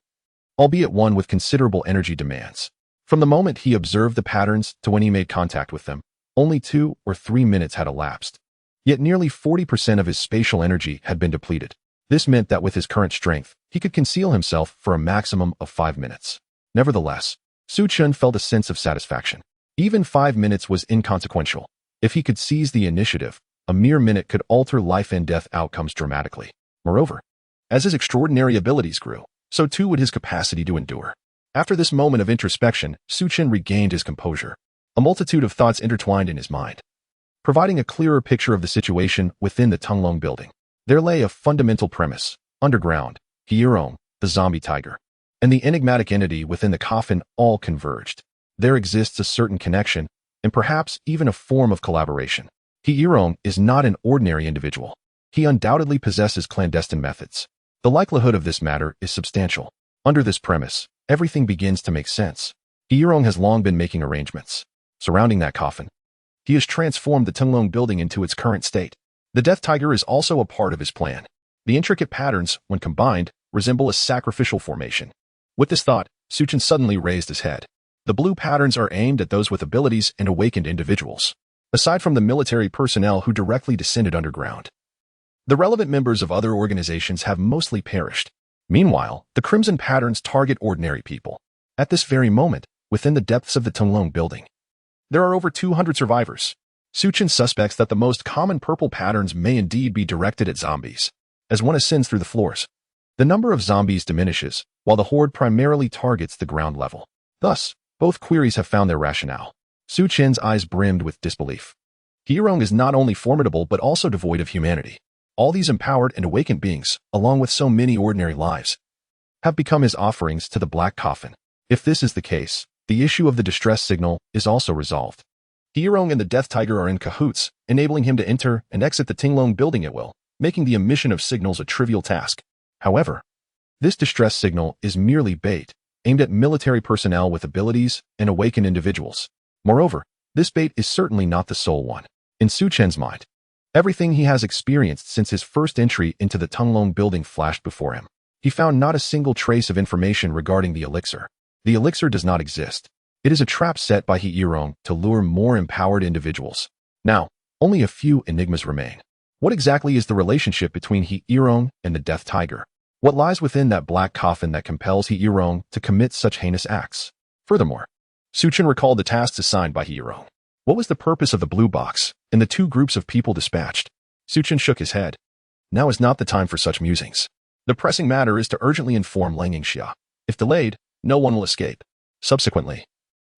albeit one with considerable energy demands. From the moment he observed the patterns to when he made contact with them, only 2 or 3 minutes had elapsed. Yet nearly 40% of his spatial energy had been depleted. This meant that with his current strength, he could conceal himself for a maximum of 5 minutes. Nevertheless, Su Chen felt a sense of satisfaction. Even 5 minutes was inconsequential. If he could seize the initiative, a mere minute could alter life and death outcomes dramatically. Moreover, as his extraordinary abilities grew, so too would his capacity to endure. After this moment of introspection, Su Chen regained his composure. A multitude of thoughts intertwined in his mind, providing a clearer picture of the situation within the Tunglong building. There lay a fundamental premise: underground, Heirong, the zombie tiger, and the enigmatic entity within the coffin all converged. There exists a certain connection, and perhaps even a form of collaboration. Heirong is not an ordinary individual. He undoubtedly possesses clandestine methods. The likelihood of this matter is substantial. Under this premise, everything begins to make sense. Heirong has long been making arrangements surrounding that coffin. He has transformed the Tunglong building into its current state. The Death Tiger is also a part of his plan. The intricate patterns, when combined, resemble a sacrificial formation. With this thought, Su Chen suddenly raised his head. The blue patterns are aimed at those with abilities and awakened individuals. Aside from the military personnel who directly descended underground, the relevant members of other organizations have mostly perished. Meanwhile, the crimson patterns target ordinary people. At this very moment, within the depths of the Tunglong building, there are over 200 survivors. Su Chen suspects that the most common purple patterns may indeed be directed at zombies. As one ascends through the floors, the number of zombies diminishes, while the horde primarily targets the ground level. Thus, both queries have found their rationale. Su Chen's eyes brimmed with disbelief. Heirong is not only formidable but also devoid of humanity. All these empowered and awakened beings, along with so many ordinary lives, have become his offerings to the black coffin. If this is the case, the issue of the distress signal is also resolved. Heirong and the Death Tiger are in cahoots, enabling him to enter and exit the Tunglong building at will, making the emission of signals a trivial task. However, this distress signal is merely bait, aimed at military personnel with abilities and awakened individuals. Moreover, this bait is certainly not the sole one. In Su Chen's mind, everything he has experienced since his first entry into the Tunglong building flashed before him. He found not a single trace of information regarding the elixir. The elixir does not exist. It is a trap set by Heirong to lure more empowered individuals. Now, only a few enigmas remain. What exactly is the relationship between Heirong and the Death Tiger? What lies within that black coffin that compels Heirong to commit such heinous acts? Furthermore, Su Chen recalled the tasks assigned by Heirong. What was the purpose of the blue box and the 2 groups of people dispatched? Su Chen shook his head. Now is not the time for such musings. The pressing matter is to urgently inform Lang Yingxia. If delayed, no one will escape. Subsequently,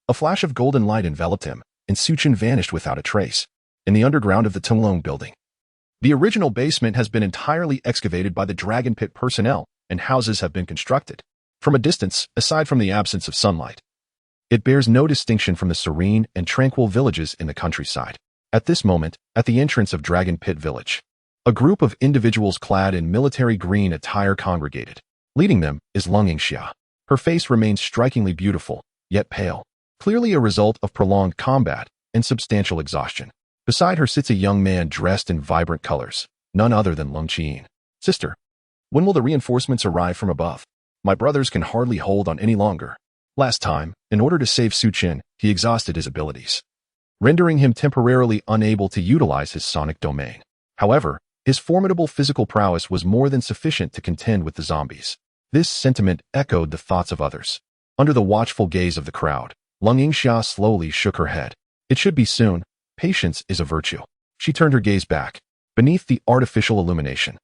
a flash of golden light enveloped him, and Su Chen vanished without a trace. In the underground of the Tunglong building, the original basement has been entirely excavated by the Dragon Pit personnel, and houses have been constructed. From a distance, aside from the absence of sunlight, it bears no distinction from the serene and tranquil villages in the countryside. At this moment, at the entrance of Dragon Pit village, a group of individuals clad in military green attire congregated. Leading them is Lang Yingxia. Her face remains strikingly beautiful, yet pale, clearly a result of prolonged combat and substantial exhaustion. Beside her sits a young man dressed in vibrant colors, none other than Lung Qiyin. Sister, when will the reinforcements arrive from above? My brothers can hardly hold on any longer. Last time, in order to save Su Chen, he exhausted his abilities, rendering him temporarily unable to utilize his sonic domain. However, his formidable physical prowess was more than sufficient to contend with the zombies. This sentiment echoed the thoughts of others. Under the watchful gaze of the crowd, Lang Yingxia slowly shook her head. It should be soon. Patience is a virtue. She turned her gaze back. Beneath the artificial illumination,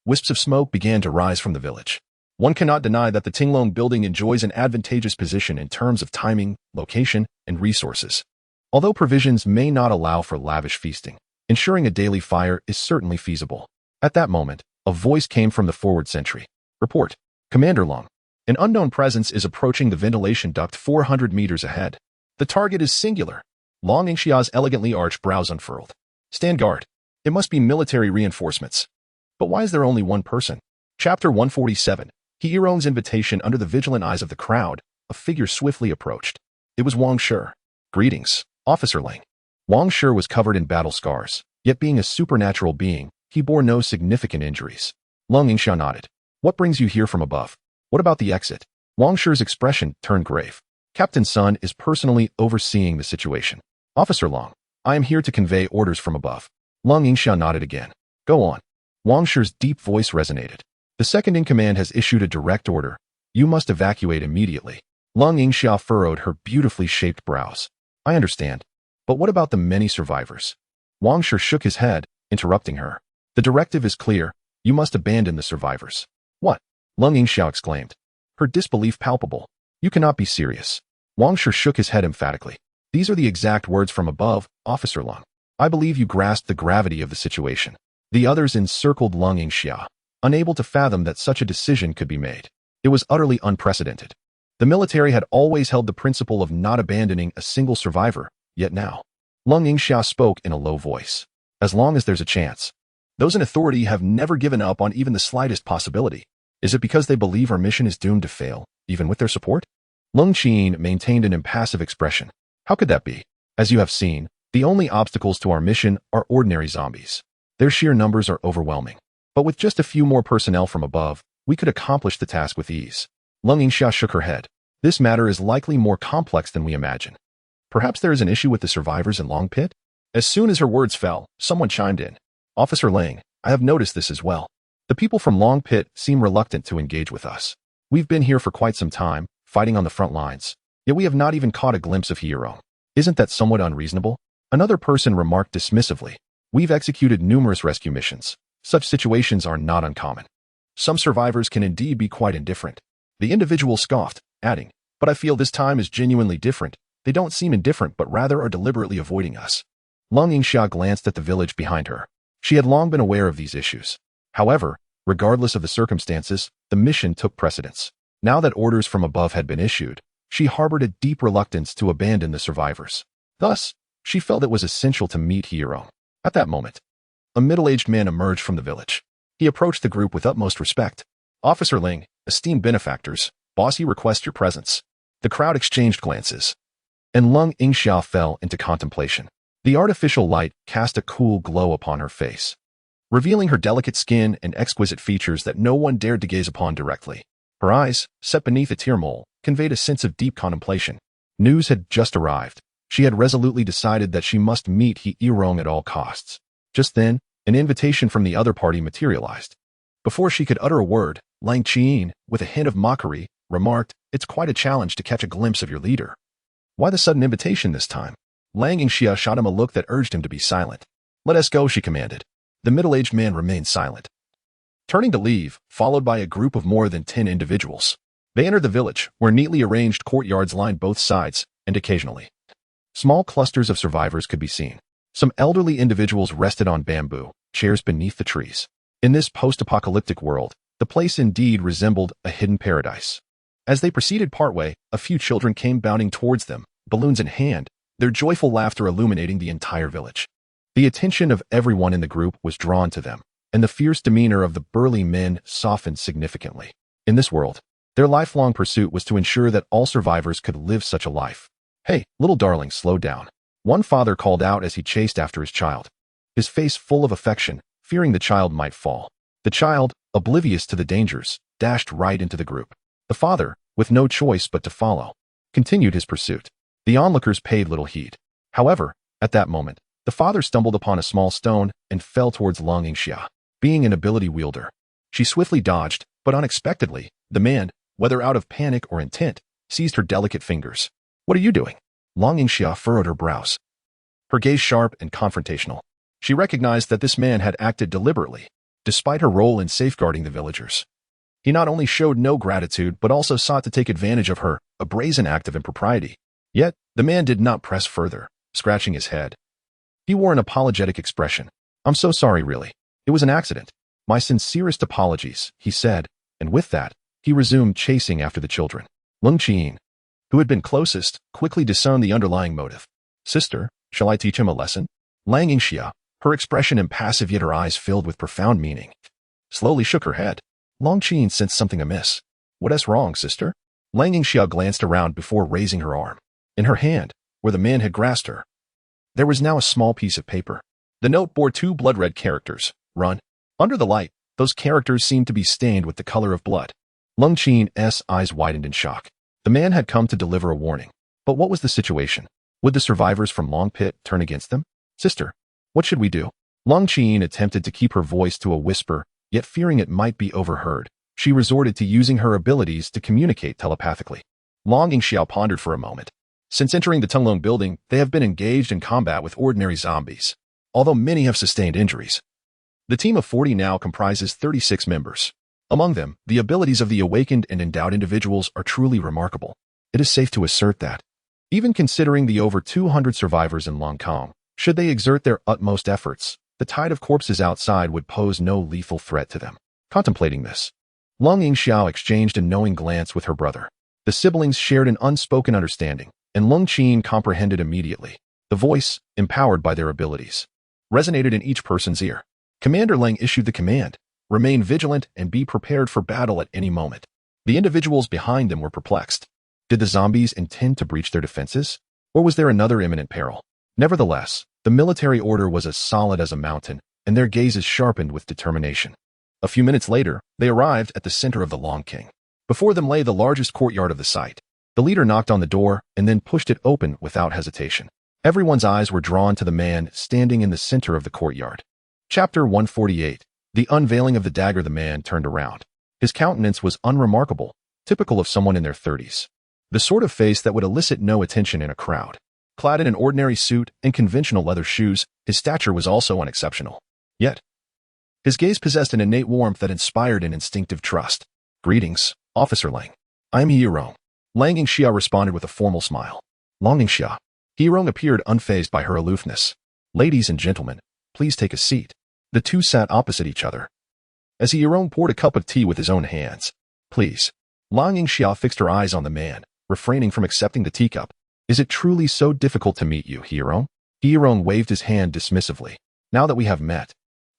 wisps of smoke began to rise from the village. One cannot deny that the Tunglong building enjoys an advantageous position in terms of timing, location, and resources. Although provisions may not allow for lavish feasting, ensuring a daily fire is certainly feasible. At that moment, a voice came from the forward sentry. Report, Commander Long. An unknown presence is approaching the ventilation duct 400 meters ahead. The target is singular. Lang Yingxia's elegantly arched brows unfurled. Stand guard. It must be military reinforcements. But why is there only one person? Chapter 147. Heirong's invitation under the vigilant eyes of the crowd. a figure swiftly approached. It was Wang Shi. Greetings, Officer Ling. Wang Shi was covered in battle scars, yet being a supernatural being, he bore no significant injuries. Lung Yingxia nodded. What brings you here from above? What about the exit? Wang Shi's expression turned grave. Captain Sun is personally overseeing the situation. Officer Long, I am here to convey orders from above. Lung Yingxia nodded again. Go on. Wang Shi's deep voice resonated. The second-in-command has issued a direct order. You must evacuate immediately. Lung Yingxia furrowed her beautifully shaped brows. I understand. But what about the many survivors? Wang Shi shook his head, interrupting her. The directive is clear. You must abandon the survivors. What? Lung Yingxia exclaimed. Her disbelief palpable. You cannot be serious. Wang Shi shook his head emphatically. These are the exact words from above, Officer Lung. I believe you grasped the gravity of the situation. The others encircled Lung Yingxia, unable to fathom that such a decision could be made. It was utterly unprecedented. The military had always held the principle of not abandoning a single survivor, yet now. Lung Yingxia spoke in a low voice. As long as there's a chance. Those in authority have never given up on even the slightest possibility. Is it because they believe our mission is doomed to fail, even with their support? Lung Qin maintained an impassive expression. How could that be? As you have seen, the only obstacles to our mission are ordinary zombies. Their sheer numbers are overwhelming. But with just a few more personnel from above, we could accomplish the task with ease. Lung Yingxia shook her head. This matter is likely more complex than we imagine. Perhaps there is an issue with the survivors in Long Pit? As soon as her words fell, someone chimed in. Officer Lang, I have noticed this as well. The people from Long Pit seem reluctant to engage with us. We've been here for quite some time, fighting on the front lines, yet we have not even caught a glimpse of Hierong. Isn't that somewhat unreasonable? Another person remarked dismissively. We've executed numerous rescue missions. Such situations are not uncommon. Some survivors can indeed be quite indifferent. The individual scoffed, adding, but I feel this time is genuinely different. They don't seem indifferent but rather are deliberately avoiding us. Lung Yingxia glanced at the village behind her. She had long been aware of these issues. However, regardless of the circumstances, the mission took precedence. Now that orders from above had been issued, she harbored a deep reluctance to abandon the survivors. Thus, she felt it was essential to meet Hierong. At that moment, a middle-aged man emerged from the village. He approached the group with utmost respect. Officer Ling, esteemed benefactors, Bossy requests your presence. The crowd exchanged glances, and Lung Yingxia fell into contemplation. The artificial light cast a cool glow upon her face, revealing her delicate skin and exquisite features that no one dared to gaze upon directly. Her eyes, set beneath a tear mole, conveyed a sense of deep contemplation. News had just arrived. She had resolutely decided that she must meet Hierong at all costs. Just then, an invitation from the other party materialized. Before she could utter a word, Lang Qin, with a hint of mockery, remarked, "It's quite a challenge to catch a glimpse of your leader." Why the sudden invitation this time? Lung Yingxia shot him a look that urged him to be silent. "Let us go," she commanded. The middle-aged man remained silent, turning to leave, followed by a group of more than 10 individuals. They entered the village, where neatly arranged courtyards lined both sides, and occasionally, small clusters of survivors could be seen. Some elderly individuals rested on bamboo chairs beneath the trees. In this post-apocalyptic world, the place indeed resembled a hidden paradise. As they proceeded partway, a few children came bounding towards them, balloons in hand, their joyful laughter illuminating the entire village. The attention of everyone in the group was drawn to them, and the fierce demeanor of the burly men softened significantly. In this world, their lifelong pursuit was to ensure that all survivors could live such a life. "Hey, little darling, slow down," one father called out as he chased after his child, his face full of affection, fearing the child might fall. The child, oblivious to the dangers, dashed right into the group. The father, with no choice but to follow, continued his pursuit. The onlookers paid little heed. However, at that moment, the father stumbled upon a small stone and fell towards Lung Yingxia. Being an ability wielder, she swiftly dodged, but unexpectedly, the man, whether out of panic or intent, seized her delicate fingers. "What are you doing?" Lung Yingxia furrowed her brows, her gaze sharp and confrontational. She recognized that this man had acted deliberately, despite her role in safeguarding the villagers. He not only showed no gratitude but also sought to take advantage of her, a brazen act of impropriety. Yet, the man did not press further, scratching his head. He wore an apologetic expression. "I'm so sorry, really. It was an accident. My sincerest apologies," he said, and with that, he resumed chasing after the children. Lung Qin, who had been closest, quickly discerned the underlying motive. "Sister, shall I teach him a lesson?" Lung Yingxia, her expression impassive yet her eyes filled with profound meaning, slowly shook her head. Lung Qin sensed something amiss. "What is wrong, sister?" Lang Yingxiao glanced around before raising her arm. In her hand, where the man had grasped her, there was now a small piece of paper. The note bore 2 blood-red characters, run. Under the light, those characters seemed to be stained with the color of blood. Lung Qin's eyes widened in shock. The man had come to deliver a warning. But what was the situation? Would the survivors from Long Pit turn against them? Sister, what should we do? Lung Qin attempted to keep her voice to a whisper, yet fearing it might be overheard, she resorted to using her abilities to communicate telepathically. Lang Yingxiao pondered for a moment. Since entering the Tunglong building, they have been engaged in combat with ordinary zombies, although many have sustained injuries. The team of 40 now comprises 36 members. Among them, the abilities of the awakened and endowed individuals are truly remarkable. It is safe to assert that, even considering the over 200 survivors in Long Kong, should they exert their utmost efforts, the tide of corpses outside would pose no lethal threat to them. Contemplating this, Lung Yingxiao exchanged a knowing glance with her brother. The siblings shared an unspoken understanding, and Lung Qin comprehended immediately. The voice, empowered by their abilities, resonated in each person's ear. Commander Lang issued the command, remain vigilant and be prepared for battle at any moment. The individuals behind them were perplexed. Did the zombies intend to breach their defenses? Or was there another imminent peril? Nevertheless, the military order was as solid as a mountain, and their gazes sharpened with determination. A few minutes later, they arrived at the center of the Long King. Before them lay the largest courtyard of the site. The leader knocked on the door and then pushed it open without hesitation. Everyone's eyes were drawn to the man standing in the center of the courtyard. Chapter 148. The unveiling of the dagger. The man turned around. His countenance was unremarkable, typical of someone in their 30s. The sort of face that would elicit no attention in a crowd. Clad in an ordinary suit and conventional leather shoes, his stature was also unexceptional. Yet, his gaze possessed an innate warmth that inspired an instinctive trust. Greetings, Officer Lang. I am Yirong. Lang Yingxiao responded with a formal smile. Lang Yingxiao. Yirong appeared unfazed by her aloofness. Ladies and gentlemen, please take a seat. The two sat opposite each other. As Yirong poured a cup of tea with his own hands. Please. Lang Yingxiao fixed her eyes on the man, refraining from accepting the teacup. Is it truly so difficult to meet you, Yirong? Yirong waved his hand dismissively. Now that we have met,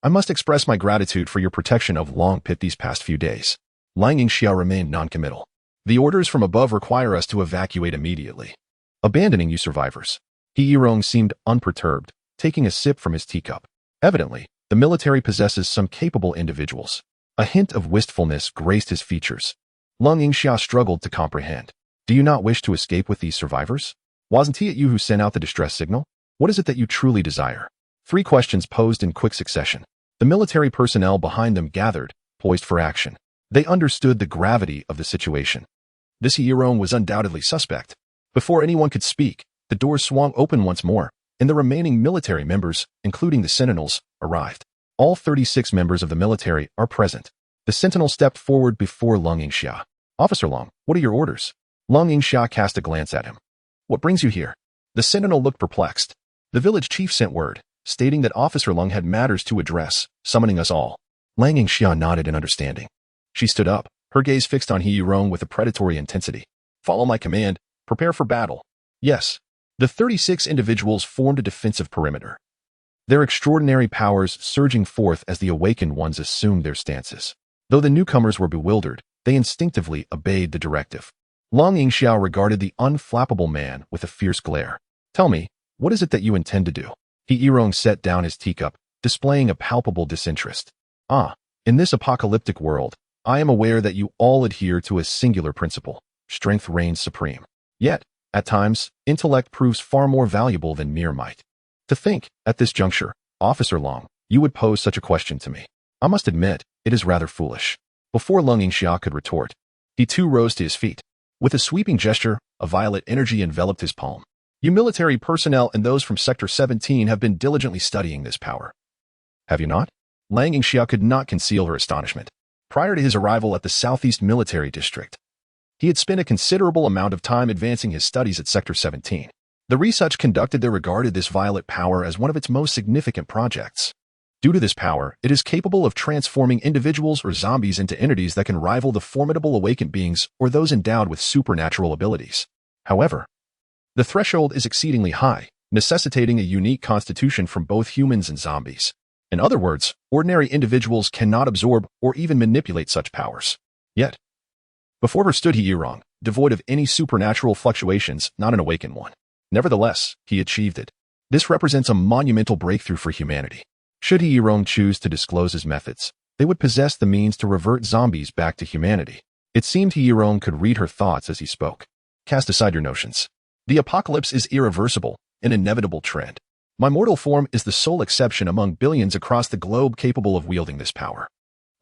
I must express my gratitude for your protection of Long Pit these past few days. Lang Yingxiao remained noncommittal. The orders from above require us to evacuate immediately. Abandoning you survivors. Yirong seemed unperturbed, taking a sip from his teacup. Evidently, the military possesses some capable individuals. A hint of wistfulness graced his features. Lang Yingxiao struggled to comprehend. Do you not wish to escape with these survivors? Wasn't it you who sent out the distress signal? What is it that you truly desire? 3 questions posed in quick succession. The military personnel behind them gathered, poised for action. They understood the gravity of the situation. This Yirong was undoubtedly suspect. Before anyone could speak, the doors swung open once more, and the remaining military members, including the sentinels, arrived. All 36 members of the military are present. The sentinel stepped forward before Lang Yingxiao. Officer Lang, what are your orders? Lang Yingxiao cast a glance at him. What brings you here? The sentinel looked perplexed. The village chief sent word, stating that Officer Lang had matters to address, summoning us all. Lang Yingxiao nodded in understanding. She stood up, her gaze fixed on Yirong with a predatory intensity. Follow my command, prepare for battle. Yes. The 36 individuals formed a defensive perimeter. Their extraordinary powers surging forth as the awakened ones assumed their stances. Though the newcomers were bewildered, they instinctively obeyed the directive. Lang Yingxiao regarded the unflappable man with a fierce glare. Tell me, what is it that you intend to do? Yirong set down his teacup, displaying a palpable disinterest. In this apocalyptic world, I am aware that you all adhere to a singular principle. Strength reigns supreme. Yet, at times, intellect proves far more valuable than mere might. To think, at this juncture, Officer Lang, you would pose such a question to me. I must admit, it is rather foolish. Before Lang Yingxiao could retort, he too rose to his feet. With a sweeping gesture, a violet energy enveloped his palm. You military personnel and those from Sector 17 have been diligently studying this power. Have you not? Lang Yingxiao could not conceal her astonishment. Prior to his arrival at the Southeast Military District, he had spent a considerable amount of time advancing his studies at Sector 17. The research conducted there regarded this violet power as one of its most significant projects. Due to this power, it is capable of transforming individuals or zombies into entities that can rival the formidable awakened beings or those endowed with supernatural abilities. However, the threshold is exceedingly high, necessitating a unique constitution from both humans and zombies. In other words, ordinary individuals cannot absorb or even manipulate such powers. Yet, before her stood Yirong, devoid of any supernatural fluctuations, not an awakened one. Nevertheless, he achieved it. This represents a monumental breakthrough for humanity. Should Hierong choose to disclose his methods, they would possess the means to revert zombies back to humanity. It seemed Hierong could read her thoughts as he spoke. Cast aside your notions. The apocalypse is irreversible, an inevitable trend. My mortal form is the sole exception among billions across the globe capable of wielding this power.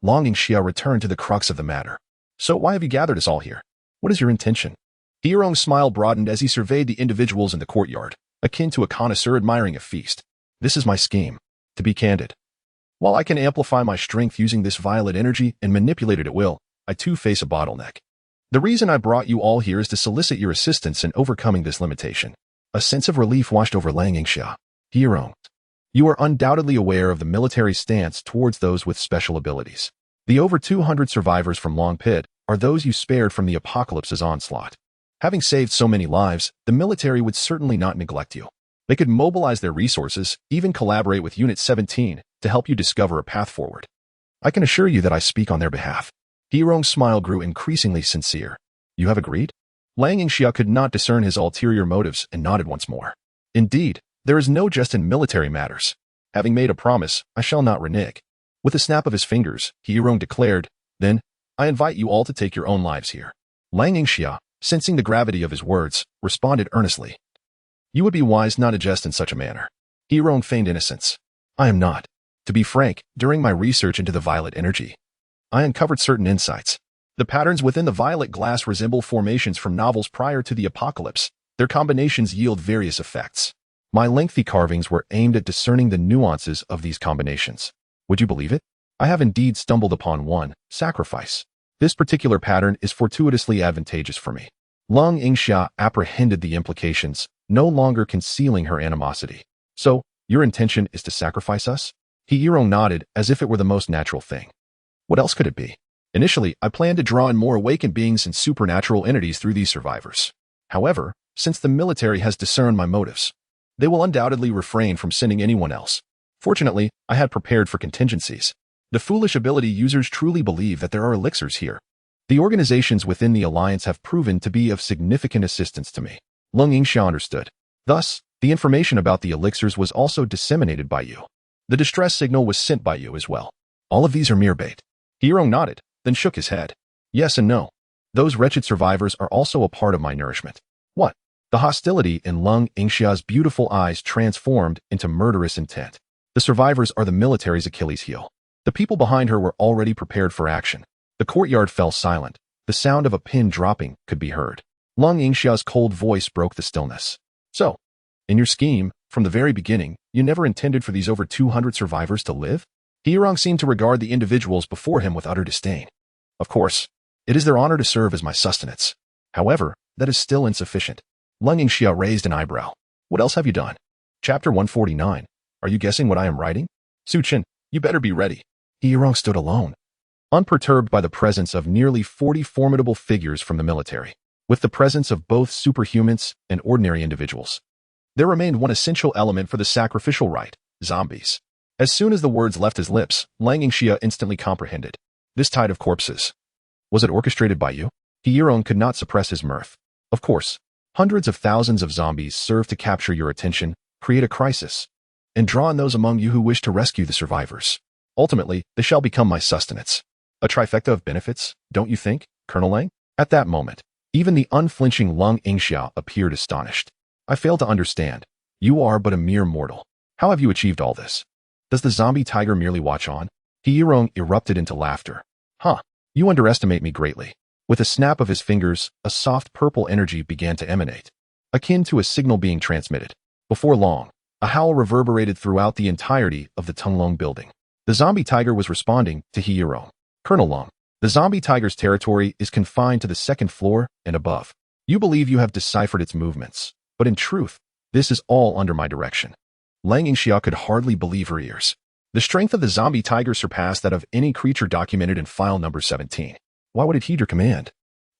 Longing Xia returned to the crux of the matter. So why have you gathered us all here? What is your intention? Hierong's smile broadened as he surveyed the individuals in the courtyard, akin to a connoisseur admiring a feast. This is my scheme. To be candid, while I can amplify my strength using this violet energy and manipulate it at will, I too face a bottleneck. The reason I brought you all here is to solicit your assistance in overcoming this limitation. A sense of relief washed over Lang Yingxia. Hierong, you are undoubtedly aware of the military's stance towards those with special abilities. The over 200 survivors from Long Pit are those you spared from the apocalypse's onslaught. Having saved so many lives, the military would certainly not neglect you. They could mobilize their resources, even collaborate with Unit 17 to help you discover a path forward. I can assure you that I speak on their behalf. Hierong's smile grew increasingly sincere. You have agreed? Lang Yingxia could not discern his ulterior motives and nodded once more. Indeed, there is no jest in military matters. Having made a promise, I shall not renege. With a snap of his fingers, Hierong declared, Then, I invite you all to take your own lives here. Lang Yingxia, sensing the gravity of his words, responded earnestly. You would be wise not to jest in such a manner. Hierong feigned innocence. I am not. To be frank, during my research into the violet energy, I uncovered certain insights. The patterns within the violet glass resemble formations from novels prior to the apocalypse. Their combinations yield various effects. My lengthy carvings were aimed at discerning the nuances of these combinations. Would you believe it? I have indeed stumbled upon one, sacrifice. This particular pattern is fortuitously advantageous for me. Lang Yingxia apprehended the implications, no longer concealing her animosity. So, your intention is to sacrifice us? Hierong nodded as if it were the most natural thing. What else could it be? Initially, I planned to draw in more awakened beings and supernatural entities through these survivors. However, since the military has discerned my motives, they will undoubtedly refrain from sending anyone else. Fortunately, I had prepared for contingencies. The foolish ability users truly believe that there are elixirs here. The organizations within the Alliance have proven to be of significant assistance to me. Lang Yingxia understood. Thus, the information about the elixirs was also disseminated by you. The distress signal was sent by you as well. All of these are mere bait. Hierong nodded, then shook his head. Yes and no. Those wretched survivors are also a part of my nourishment. What? The hostility in Lang Yingxia's beautiful eyes transformed into murderous intent. The survivors are the military's Achilles heel. The people behind her were already prepared for action. The courtyard fell silent. The sound of a pin dropping could be heard. Lang Yingxia's cold voice broke the stillness. So, in your scheme, from the very beginning, you never intended for these over 200 survivors to live? Hierong seemed to regard the individuals before him with utter disdain. Of course, it is their honor to serve as my sustenance. However, that is still insufficient. Lang Yingxia raised an eyebrow. What else have you done? Chapter 149. Are you guessing what I am writing? Su Chen, you better be ready. Hierong stood alone, unperturbed by the presence of nearly 40 formidable figures from the military, with the presence of both superhumans and ordinary individuals. There remained one essential element for the sacrificial rite, zombies. As soon as the words left his lips, Lang Yingxia instantly comprehended. This tide of corpses. Was it orchestrated by you? Hierong could not suppress his mirth. Of course, hundreds of thousands of zombies serve to capture your attention, create a crisis, and draw in those among you who wish to rescue the survivors. Ultimately, they shall become my sustenance. A trifecta of benefits, don't you think, Colonel Lang? At that moment, even the unflinching Lang Yingxia appeared astonished. I fail to understand. You are but a mere mortal. How have you achieved all this? Does the zombie tiger merely watch on? Hierong erupted into laughter. Huh, you underestimate me greatly. With a snap of his fingers, a soft purple energy began to emanate, akin to a signal being transmitted. Before long, a howl reverberated throughout the entirety of the Tunglong building. The zombie tiger was responding to Hierong. Colonel Long, the zombie tiger's territory is confined to the second floor and above. You believe you have deciphered its movements, but in truth, this is all under my direction. Lang Yingxia could hardly believe her ears. The strength of the zombie tiger surpassed that of any creature documented in file number 17. Why would it heed your command?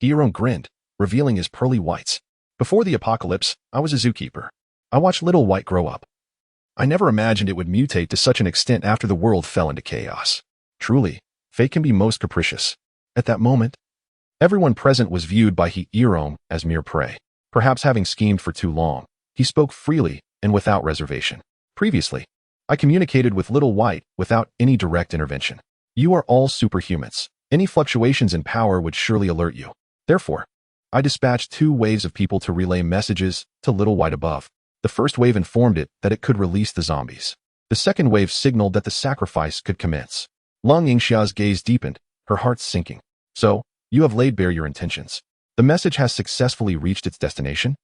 Hierong grinned, revealing his pearly whites. Before the apocalypse, I was a zookeeper. I watched Little White grow up. I never imagined it would mutate to such an extent after the world fell into chaos. Truly, fate can be most capricious. At that moment, Everyone present was viewed by He Yirong as mere prey. Perhaps having schemed for too long, he spoke freely and without reservation. Previously, I communicated with Little White without any direct intervention. You are all superhumans. Any fluctuations in power would surely alert you. Therefore, I dispatched 2 waves of people to relay messages to Little White above. The first wave informed it that it could release the zombies. The second wave signaled that the sacrifice could commence. Long Yingxia's gaze deepened, her heart sinking. So, you have laid bare your intentions. The message has successfully reached its destination?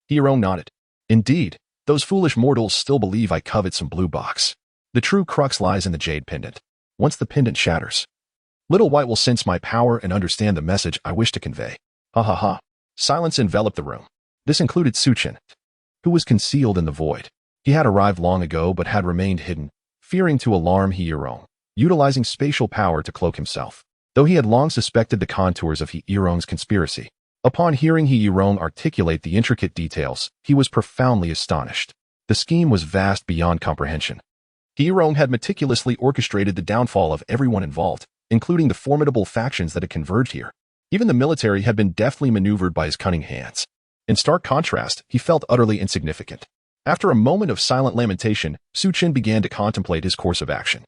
Hiro nodded. Indeed, those foolish mortals still believe I covet some blue box. The true crux lies in the jade pendant. Once the pendant shatters, Little White will sense my power and understand the message I wish to convey. Ha ha ha. Silence enveloped the room. This included Su Chen, who was concealed in the void. He had arrived long ago but had remained hidden, fearing to alarm He Yirong, utilizing spatial power to cloak himself. Though he had long suspected the contours of He Yirong's conspiracy, upon hearing He Yirong articulate the intricate details, he was profoundly astonished. The scheme was vast beyond comprehension. He Yirong had meticulously orchestrated the downfall of everyone involved, including the formidable factions that had converged here. Even the military had been deftly maneuvered by his cunning hands. In stark contrast, he felt utterly insignificant. After a moment of silent lamentation, Su Chen began to contemplate his course of action.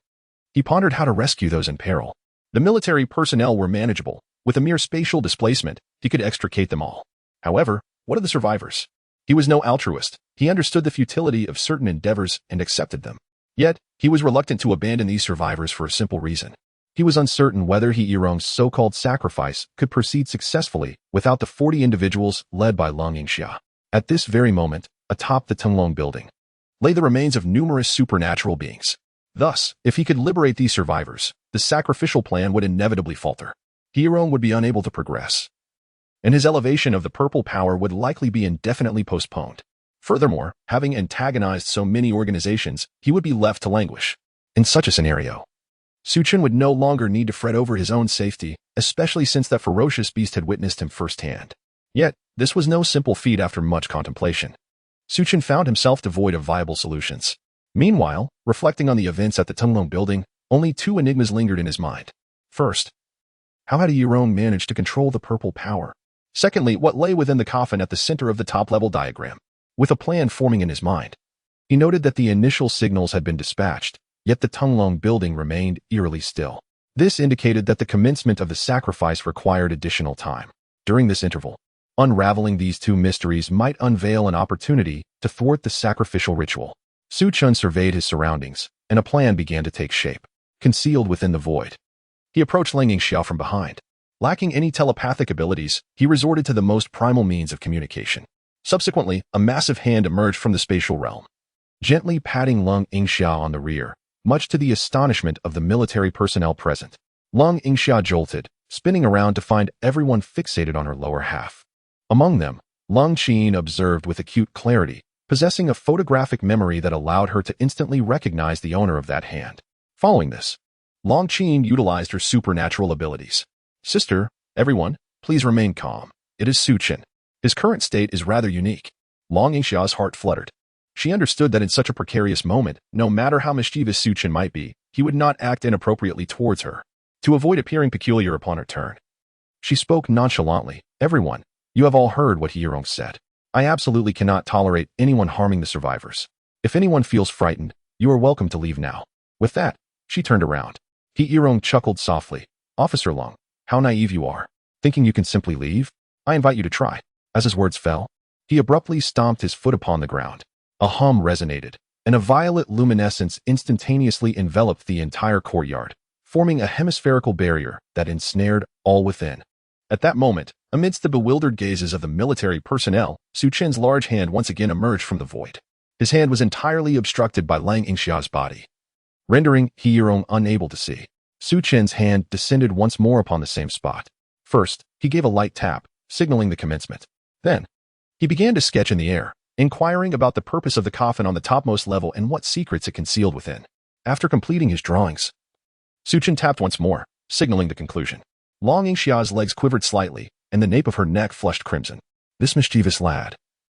He pondered how to rescue those in peril. The military personnel were manageable. With a mere spatial displacement, he could extricate them all. However, what of the survivors? He was no altruist. He understood the futility of certain endeavors and accepted them. Yet, he was reluctant to abandon these survivors for a simple reason. He was uncertain whether He Yirong's so-called sacrifice could proceed successfully without the 40 individuals led by Long Yingxia. At this very moment, atop the Tenglong building, lay the remains of numerous supernatural beings. Thus, if he could liberate these survivors, the sacrificial plan would inevitably falter. He Yirong would be unable to progress, and his elevation of the purple power would likely be indefinitely postponed. Furthermore, having antagonized so many organizations, he would be left to languish. In such a scenario, Su Chen would no longer need to fret over his own safety, especially since that ferocious beast had witnessed him firsthand. Yet, this was no simple feat after much contemplation. Su Chen found himself devoid of viable solutions. Meanwhile, reflecting on the events at the Tenglong building, only 2 enigmas lingered in his mind. First, how had He Yirong managed to control the purple power? Secondly, what lay within the coffin at the center of the top-level diagram? With a plan forming in his mind, he noted that the initial signals had been dispatched, yet the Tenglong building remained eerily still. This indicated that the commencement of the sacrifice required additional time. During this interval, unraveling these 2 mysteries might unveil an opportunity to thwart the sacrificial ritual. Su Chen surveyed his surroundings, and a plan began to take shape. Concealed within the void, he approached Lang Yingxiao from behind. Lacking any telepathic abilities, he resorted to the most primal means of communication. Subsequently, a massive hand emerged from the spatial realm, gently patting Long Yingxiao on the rear, much to the astonishment of the military personnel present. Long Yingxia jolted, spinning around to find everyone fixated on her lower half. Among them, Long Qin observed with acute clarity, possessing a photographic memory that allowed her to instantly recognize the owner of that hand. Following this, Long Qin utilized her supernatural abilities. Sister, everyone, please remain calm. It is Su Chen. His current state is rather unique. Long Yingxia's heart fluttered. She understood that in such a precarious moment, no matter how mischievous Su Chen might be, he would not act inappropriately towards her. To avoid appearing peculiar upon her turn, she spoke nonchalantly. Everyone, you have all heard what He Yirong said. I absolutely cannot tolerate anyone harming the survivors. If anyone feels frightened, you are welcome to leave now. With that, she turned around. He Yirong chuckled softly. Officer Long, how naive you are. Thinking you can simply leave? I invite you to try. As his words fell, he abruptly stomped his foot upon the ground. A hum resonated, and a violet luminescence instantaneously enveloped the entire courtyard, forming a hemispherical barrier that ensnared all within. At that moment, amidst the bewildered gazes of the military personnel, Su Chen's large hand once again emerged from the void. His hand was entirely obstructed by Lang Yingxia's body, rendering He Yirong unable to see. Su Chen's hand descended once more upon the same spot. First, he gave a light tap, signaling the commencement. Then, he began to sketch in the air, inquiring about the purpose of the coffin on the topmost level and what secrets it concealed within. After completing his drawings, Su Chen tapped once more, signaling the conclusion. Long Yingxia's legs quivered slightly, and the nape of her neck flushed crimson. This mischievous lad.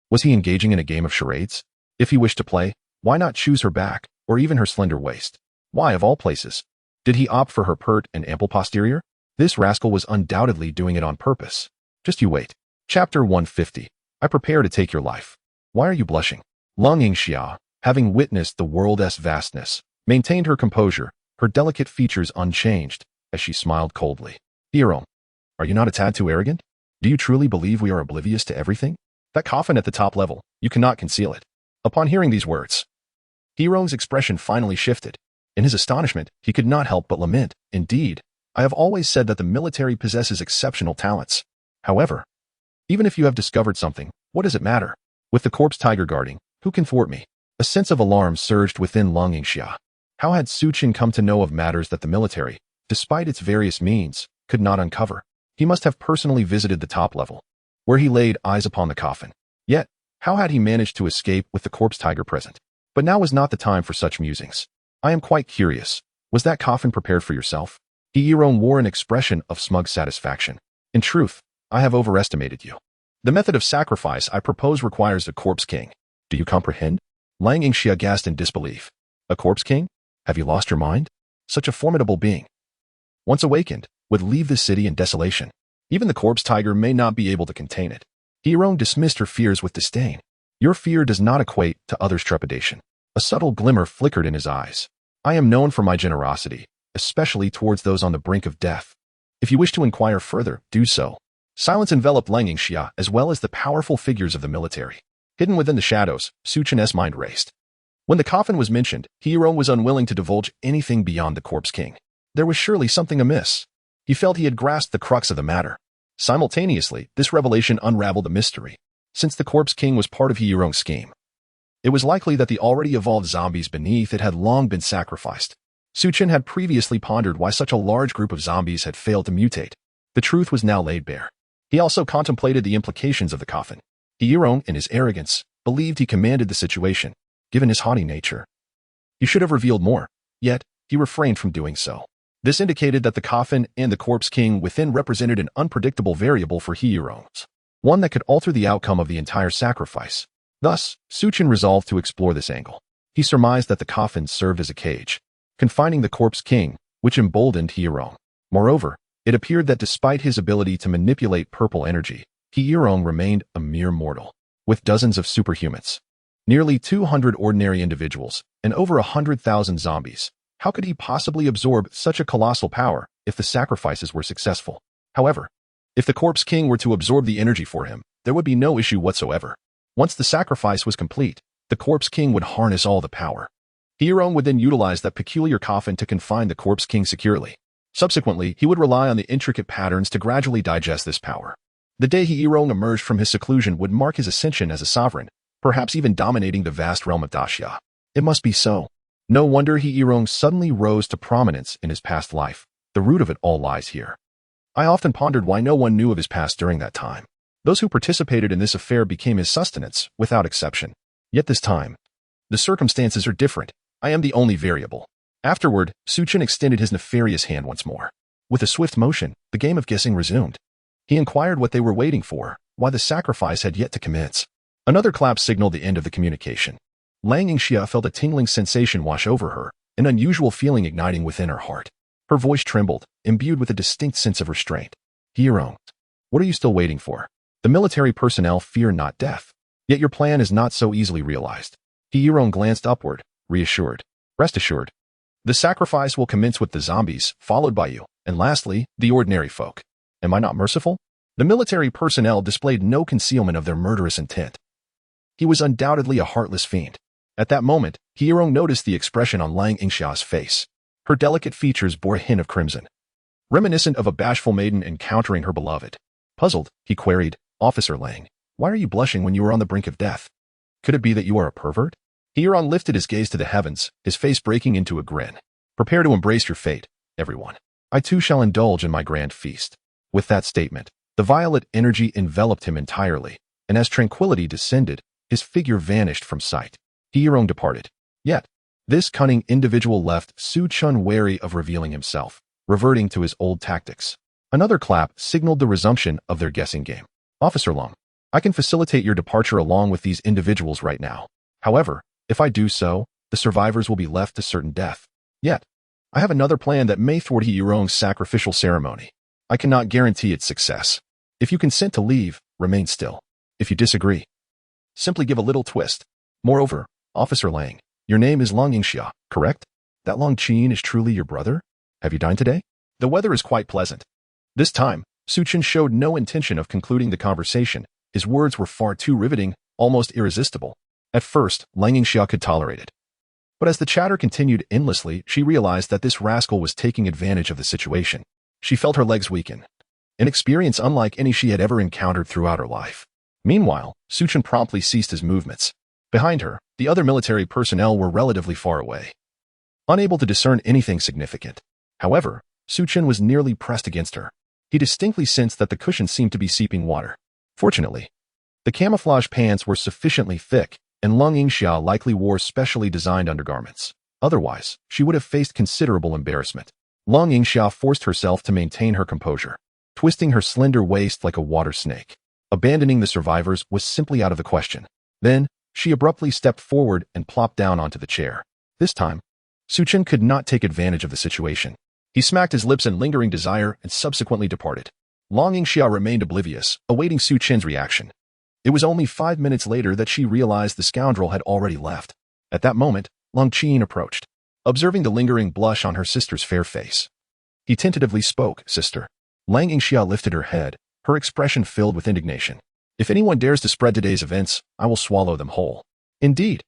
Was he engaging in a game of charades? If he wished to play, why not choose her back, or even her slender waist? Why, of all places, did he opt for her pert and ample posterior? This rascal was undoubtedly doing it on purpose. Just you wait. Chapter 150. I prepare to take your life. Why are you blushing? Lung Yingxia, having witnessed the world's vastness, maintained her composure, her delicate features unchanged, as she smiled coldly. Hero, are you not a tad too arrogant? Do you truly believe we are oblivious to everything? That coffin at the top level, you cannot conceal it. Upon hearing these words, Hero's expression finally shifted. In his astonishment, he could not help but lament. Indeed, I have always said that the military possesses exceptional talents. However, even if you have discovered something, what does it matter? With the corpse tiger guarding, who can thwart me? A sense of alarm surged within Lung Yingxia. How had Su Chen come to know of matters that the military, despite its various means, could not uncover? He must have personally visited the top level, where he laid eyes upon the coffin. Yet, how had he managed to escape with the corpse tiger present? But now was not the time for such musings. I am quite curious. Was that coffin prepared for yourself? Hieron wore an expression of smug satisfaction. In truth, I have overestimated you. The method of sacrifice I propose requires a corpse king. Do you comprehend? Lang Yingxia gasped in disbelief. A corpse king? Have you lost your mind? Such a formidable being, once awakened, would leave the city in desolation. Even the corpse tiger may not be able to contain it. Hieron dismissed her fears with disdain. Your fear does not equate to others' trepidation. A subtle glimmer flickered in his eyes. I am known for my generosity, especially towards those on the brink of death. If you wish to inquire further, do so. Silence enveloped Lang Yingxia as well as the powerful figures of the military. Hidden within the shadows, Su Chen's mind raced. When the coffin was mentioned, Hieron was unwilling to divulge anything beyond the corpse king. There was surely something amiss. He felt he had grasped the crux of the matter. Simultaneously, this revelation unraveled the mystery. Since the corpse king was part of Hieron's scheme, it was likely that the already evolved zombies beneath it had long been sacrificed. Su Chen had previously pondered why such a large group of zombies had failed to mutate. The truth was now laid bare. He also contemplated the implications of the coffin. Hieron, in his arrogance, believed he commanded the situation. Given his haughty nature, he should have revealed more, yet he refrained from doing so. This indicated that the coffin and the corpse king within represented an unpredictable variable for Hieron, one that could alter the outcome of the entire sacrifice. Thus, Su Chen resolved to explore this angle. He surmised that the coffin served as a cage, confining the corpse king, which emboldened Hieron. Moreover, it appeared that despite his ability to manipulate purple energy, Hieron remained a mere mortal, with dozens of superhumans, nearly 200 ordinary individuals, and over 100,000 zombies. How could he possibly absorb such a colossal power if the sacrifices were successful? However, if the corpse king were to absorb the energy for him, there would be no issue whatsoever. Once the sacrifice was complete, the corpse king would harness all the power. Hieron would then utilize that peculiar coffin to confine the corpse king securely. Subsequently, he would rely on the intricate patterns to gradually digest this power. The day Hieron emerged from his seclusion would mark his ascension as a sovereign, perhaps even dominating the vast realm of Daxia. It must be so. No wonder Hieron suddenly rose to prominence in his past life. The root of it all lies here. I often pondered why no one knew of his past during that time. Those who participated in this affair became his sustenance, without exception. Yet this time, the circumstances are different. I am the only variable. Afterward, Su Chen extended his nefarious hand once more. With a swift motion, the game of guessing resumed. He inquired what they were waiting for, why the sacrifice had yet to commence. Another clap signaled the end of the communication. Lang Yingxia felt a tingling sensation wash over her, an unusual feeling igniting within her heart. Her voice trembled, imbued with a distinct sense of restraint. Hieron, what are you still waiting for? The military personnel fear not death. Yet your plan is not so easily realized. Hieron glanced upward, reassured. Rest assured. The sacrifice will commence with the zombies, followed by you, and lastly, the ordinary folk. Am I not merciful? The military personnel displayed no concealment of their murderous intent. He was undoubtedly a heartless fiend. At that moment, Hieron noticed the expression on Lang Yingxia's face. Her delicate features bore a hint of crimson, reminiscent of a bashful maiden encountering her beloved. Puzzled, he queried, Officer Lang, why are you blushing when you are on the brink of death? Could it be that you are a pervert? Hieron lifted his gaze to the heavens, his face breaking into a grin. Prepare to embrace your fate, everyone. I too shall indulge in my grand feast. With that statement, the violet energy enveloped him entirely, and as tranquility descended, his figure vanished from sight. Hieron departed. Yet, this cunning individual left Su Chen wary of revealing himself, reverting to his old tactics. Another clap signaled the resumption of their guessing game. Officer Long, I can facilitate your departure along with these individuals right now. However, if I do so, the survivors will be left to certain death. Yet, I have another plan that may thwart Hieron's sacrificial ceremony. I cannot guarantee its success. If you consent to leave, remain still. If you disagree, simply give a little twist. Moreover, Officer Lang, your name is Long Yingxia, correct? That Long Qin is truly your brother? Have you dined today? The weather is quite pleasant. This time, Su Chen showed no intention of concluding the conversation. His words were far too riveting, almost irresistible. At first, Lang Yingxia could tolerate it. But as the chatter continued endlessly, she realized that this rascal was taking advantage of the situation. She felt her legs weaken, an experience unlike any she had ever encountered throughout her life. Meanwhile, Su Chen promptly ceased his movements. Behind her, the other military personnel were relatively far away, unable to discern anything significant. However, Su Chen was nearly pressed against her. He distinctly sensed that the cushion seemed to be seeping water. Fortunately, the camouflage pants were sufficiently thick, and Long Yingxia likely wore specially designed undergarments. Otherwise, she would have faced considerable embarrassment. Long Yingxia forced herself to maintain her composure, twisting her slender waist like a water snake. Abandoning the survivors was simply out of the question. Then, she abruptly stepped forward and plopped down onto the chair. This time, Su Chen could not take advantage of the situation. He smacked his lips in lingering desire and subsequently departed. Long Yingxia remained oblivious, awaiting Su Chen's reaction. It was only 5 minutes later that she realized the scoundrel had already left. At that moment, Long Qin approached, observing the lingering blush on her sister's fair face. He tentatively spoke, "Sister." Lang Yingxia lifted her head, her expression filled with indignation. "If anyone dares to spread today's events, I will swallow them whole." Indeed.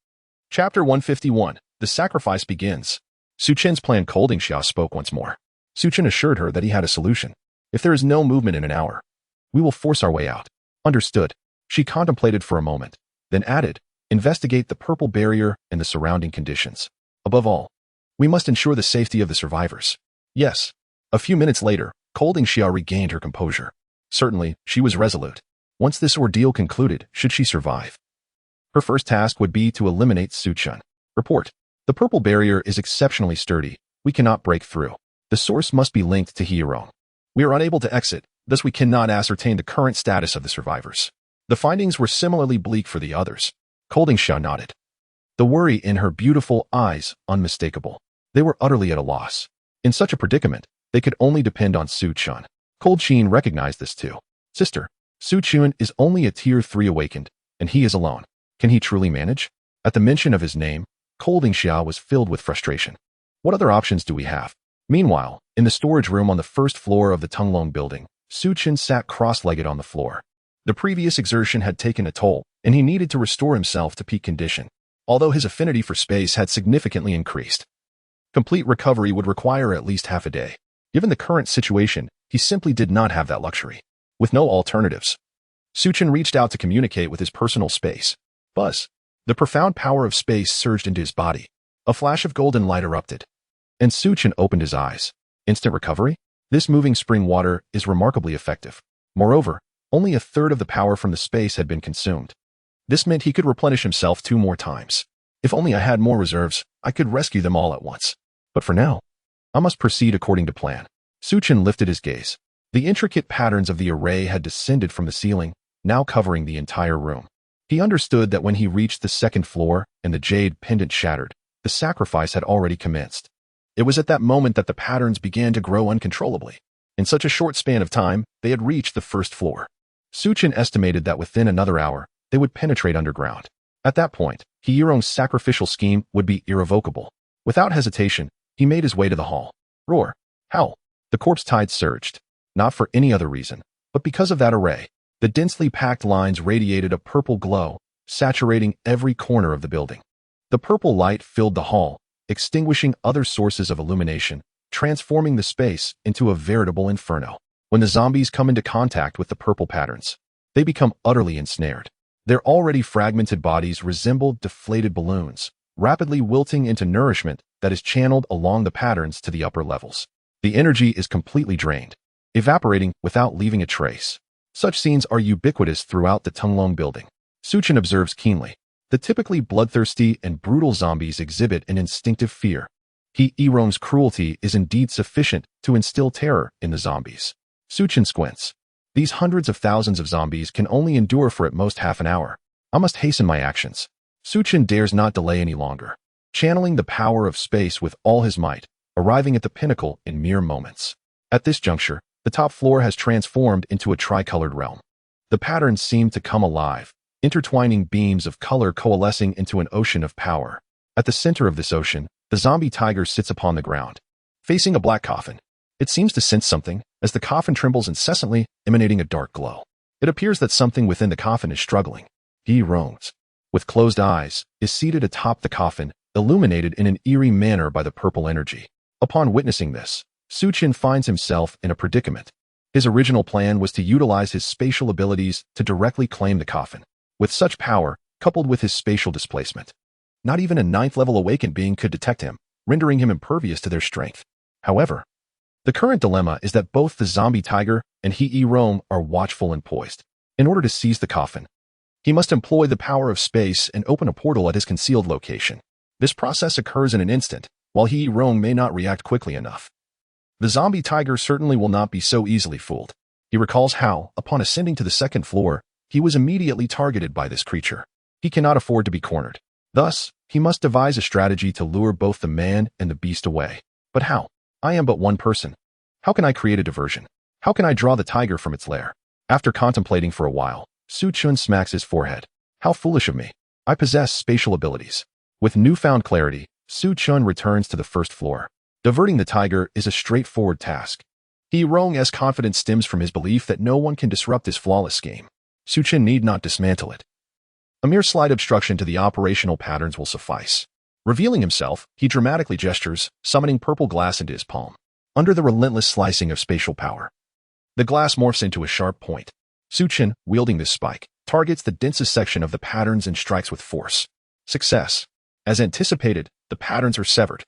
Chapter 151, The Sacrifice Begins. Su Chen's plan. Yingxia spoke once more. Su Chen assured her that he had a solution. "If there is no movement in an hour, we will force our way out." Understood. She contemplated for a moment, then added, "Investigate the purple barrier and the surrounding conditions. Above all, we must ensure the safety of the survivors." Yes. A few minutes later, Yingxia regained her composure. Certainly, she was resolute. Once this ordeal concluded, should she survive, her first task would be to eliminate Su Chen. Report. The purple barrier is exceptionally sturdy. We cannot break through. The source must be linked to Heirong. We are unable to exit, thus we cannot ascertain the current status of the survivors. The findings were similarly bleak for the others. Yingxia nodded, the worry in her beautiful eyes unmistakable. They were utterly at a loss. In such a predicament, they could only depend on Su Chen. Qin recognized this too. "Sister, Su Chen is only a Tier 3 awakened, and he is alone. Can he truly manage?" At the mention of his name, Yingxia was filled with frustration. "What other options do we have?" Meanwhile, in the storage room on the first floor of the Tunglong building, Su Chen sat cross-legged on the floor. The previous exertion had taken a toll, and he needed to restore himself to peak condition. Although his affinity for space had significantly increased, complete recovery would require at least half a day. Given the current situation, he simply did not have that luxury. With no alternatives, Su Chen reached out to communicate with his personal space. Buzz. The profound power of space surged into his body. A flash of golden light erupted, and Su Chen opened his eyes. Instant recovery? This moving spring water is remarkably effective. Moreover, only a third of the power from the space had been consumed. This meant he could replenish himself 2 more times. If only I had more reserves, I could rescue them all at once. But for now, I must proceed according to plan. Su Chen lifted his gaze. The intricate patterns of the array had descended from the ceiling, now covering the entire room. He understood that when he reached the second floor and the jade pendant shattered, the sacrifice had already commenced. It was at that moment that the patterns began to grow uncontrollably. In such a short span of time, they had reached the first floor. Su Chen estimated that within another hour, they would penetrate underground. At that point, Heirong's sacrificial scheme would be irrevocable. Without hesitation, he made his way to the hall. Roar. Howl. The corpse tide surged. Not for any other reason, but because of that array. The densely packed lines radiated a purple glow, saturating every corner of the building. The purple light filled the hall, extinguishing other sources of illumination, transforming the space into a veritable inferno. When the zombies come into contact with the purple patterns, they become utterly ensnared. Their already fragmented bodies resemble deflated balloons, rapidly wilting into nourishment that is channeled along the patterns to the upper levels. The energy is completely drained, evaporating without leaving a trace. Such scenes are ubiquitous throughout the Tunglong building. Su Chen observes keenly. The typically bloodthirsty and brutal zombies exhibit an instinctive fear. Heirong's cruelty is indeed sufficient to instill terror in the zombies. Su Chen squints. These hundreds of thousands of zombies can only endure for at most half an hour. I must hasten my actions. Su Chen dares not delay any longer, channeling the power of space with all his might, arriving at the pinnacle in mere moments. At this juncture, The top floor has transformed into a tricolored realm. The patterns seem to come alive, intertwining beams of color coalescing into an ocean of power. At the center of this ocean, the zombie tiger sits upon the ground, facing a black coffin. It seems to sense something, as the coffin trembles incessantly, emanating a dark glow. It appears that something within the coffin is struggling. He roams, with closed eyes, is seated atop the coffin, illuminated in an eerie manner by the purple energy. Upon witnessing this, Su Chen finds himself in a predicament. His original plan was to utilize his spatial abilities to directly claim the coffin. With such power, coupled with his spatial displacement, not even a 9th-level awakened being could detect him, rendering him impervious to their strength. However, the current dilemma is that both the zombie tiger and He Rome are watchful and poised. In order to seize the coffin, he must employ the power of space and open a portal at his concealed location. This process occurs in an instant, while He Rome may not react quickly enough. The zombie tiger certainly will not be so easily fooled. He recalls how, upon ascending to the 2nd floor, he was immediately targeted by this creature. He cannot afford to be cornered. Thus, he must devise a strategy to lure both the man and the beast away. But how? I am but one person. How can I create a diversion? How can I draw the tiger from its lair? After contemplating for a while, Su Chen smacks his forehead. How foolish of me. I possess spatial abilities. With newfound clarity, Su Chen returns to the 1st floor. Diverting the tiger is a straightforward task. He Rong's confidence stems from his belief that no one can disrupt his flawless scheme. Su Chen need not dismantle it. A mere slight obstruction to the operational patterns will suffice. Revealing himself, he dramatically gestures, summoning purple glass into his palm. Under the relentless slicing of spatial power, the glass morphs into a sharp point. Su Chen, wielding this spike, targets the densest section of the patterns and strikes with force. Success. As anticipated, the patterns are severed.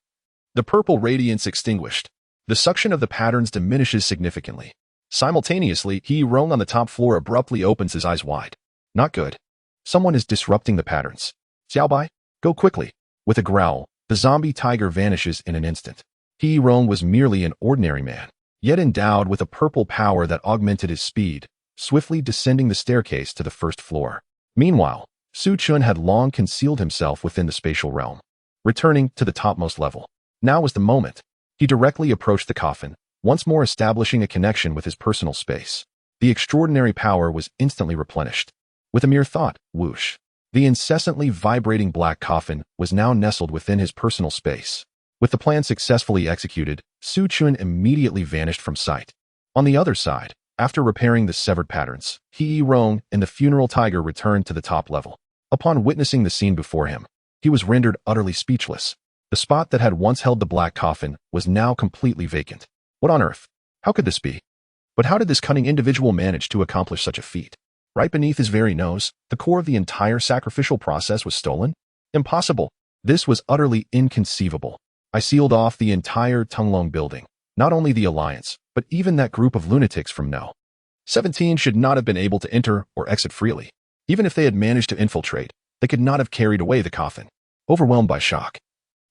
The purple radiance extinguished. The suction of the patterns diminishes significantly. Simultaneously, He Rong on the top floor abruptly opens his eyes wide. Not good. Someone is disrupting the patterns. Xiaobai, go quickly. With a growl, the zombie tiger vanishes in an instant. He Rong was merely an ordinary man, yet endowed with a purple power that augmented his speed, swiftly descending the staircase to the 1st floor. Meanwhile, Su Chen had long concealed himself within the spatial realm. Returning to the topmost level, now was the moment. He directly approached the coffin, once more establishing a connection with his personal space. The extraordinary power was instantly replenished. With a mere thought, whoosh, the incessantly vibrating black coffin was now nestled within his personal space. With the plan successfully executed, Su Chen immediately vanished from sight. On the other side, after repairing the severed patterns, He Rong and the funeral tiger returned to the top level. Upon witnessing the scene before him, he was rendered utterly speechless. The spot that had once held the black coffin was now completely vacant. What on earth? How could this be? But how did this cunning individual manage to accomplish such a feat? Right beneath his very nose, the core of the entire sacrificial process was stolen? Impossible. This was utterly inconceivable. I sealed off the entire Tunglong building. Not only the Alliance, but even that group of lunatics from No. 17 should not have been able to enter or exit freely. Even if they had managed to infiltrate, they could not have carried away the coffin. Overwhelmed by shock,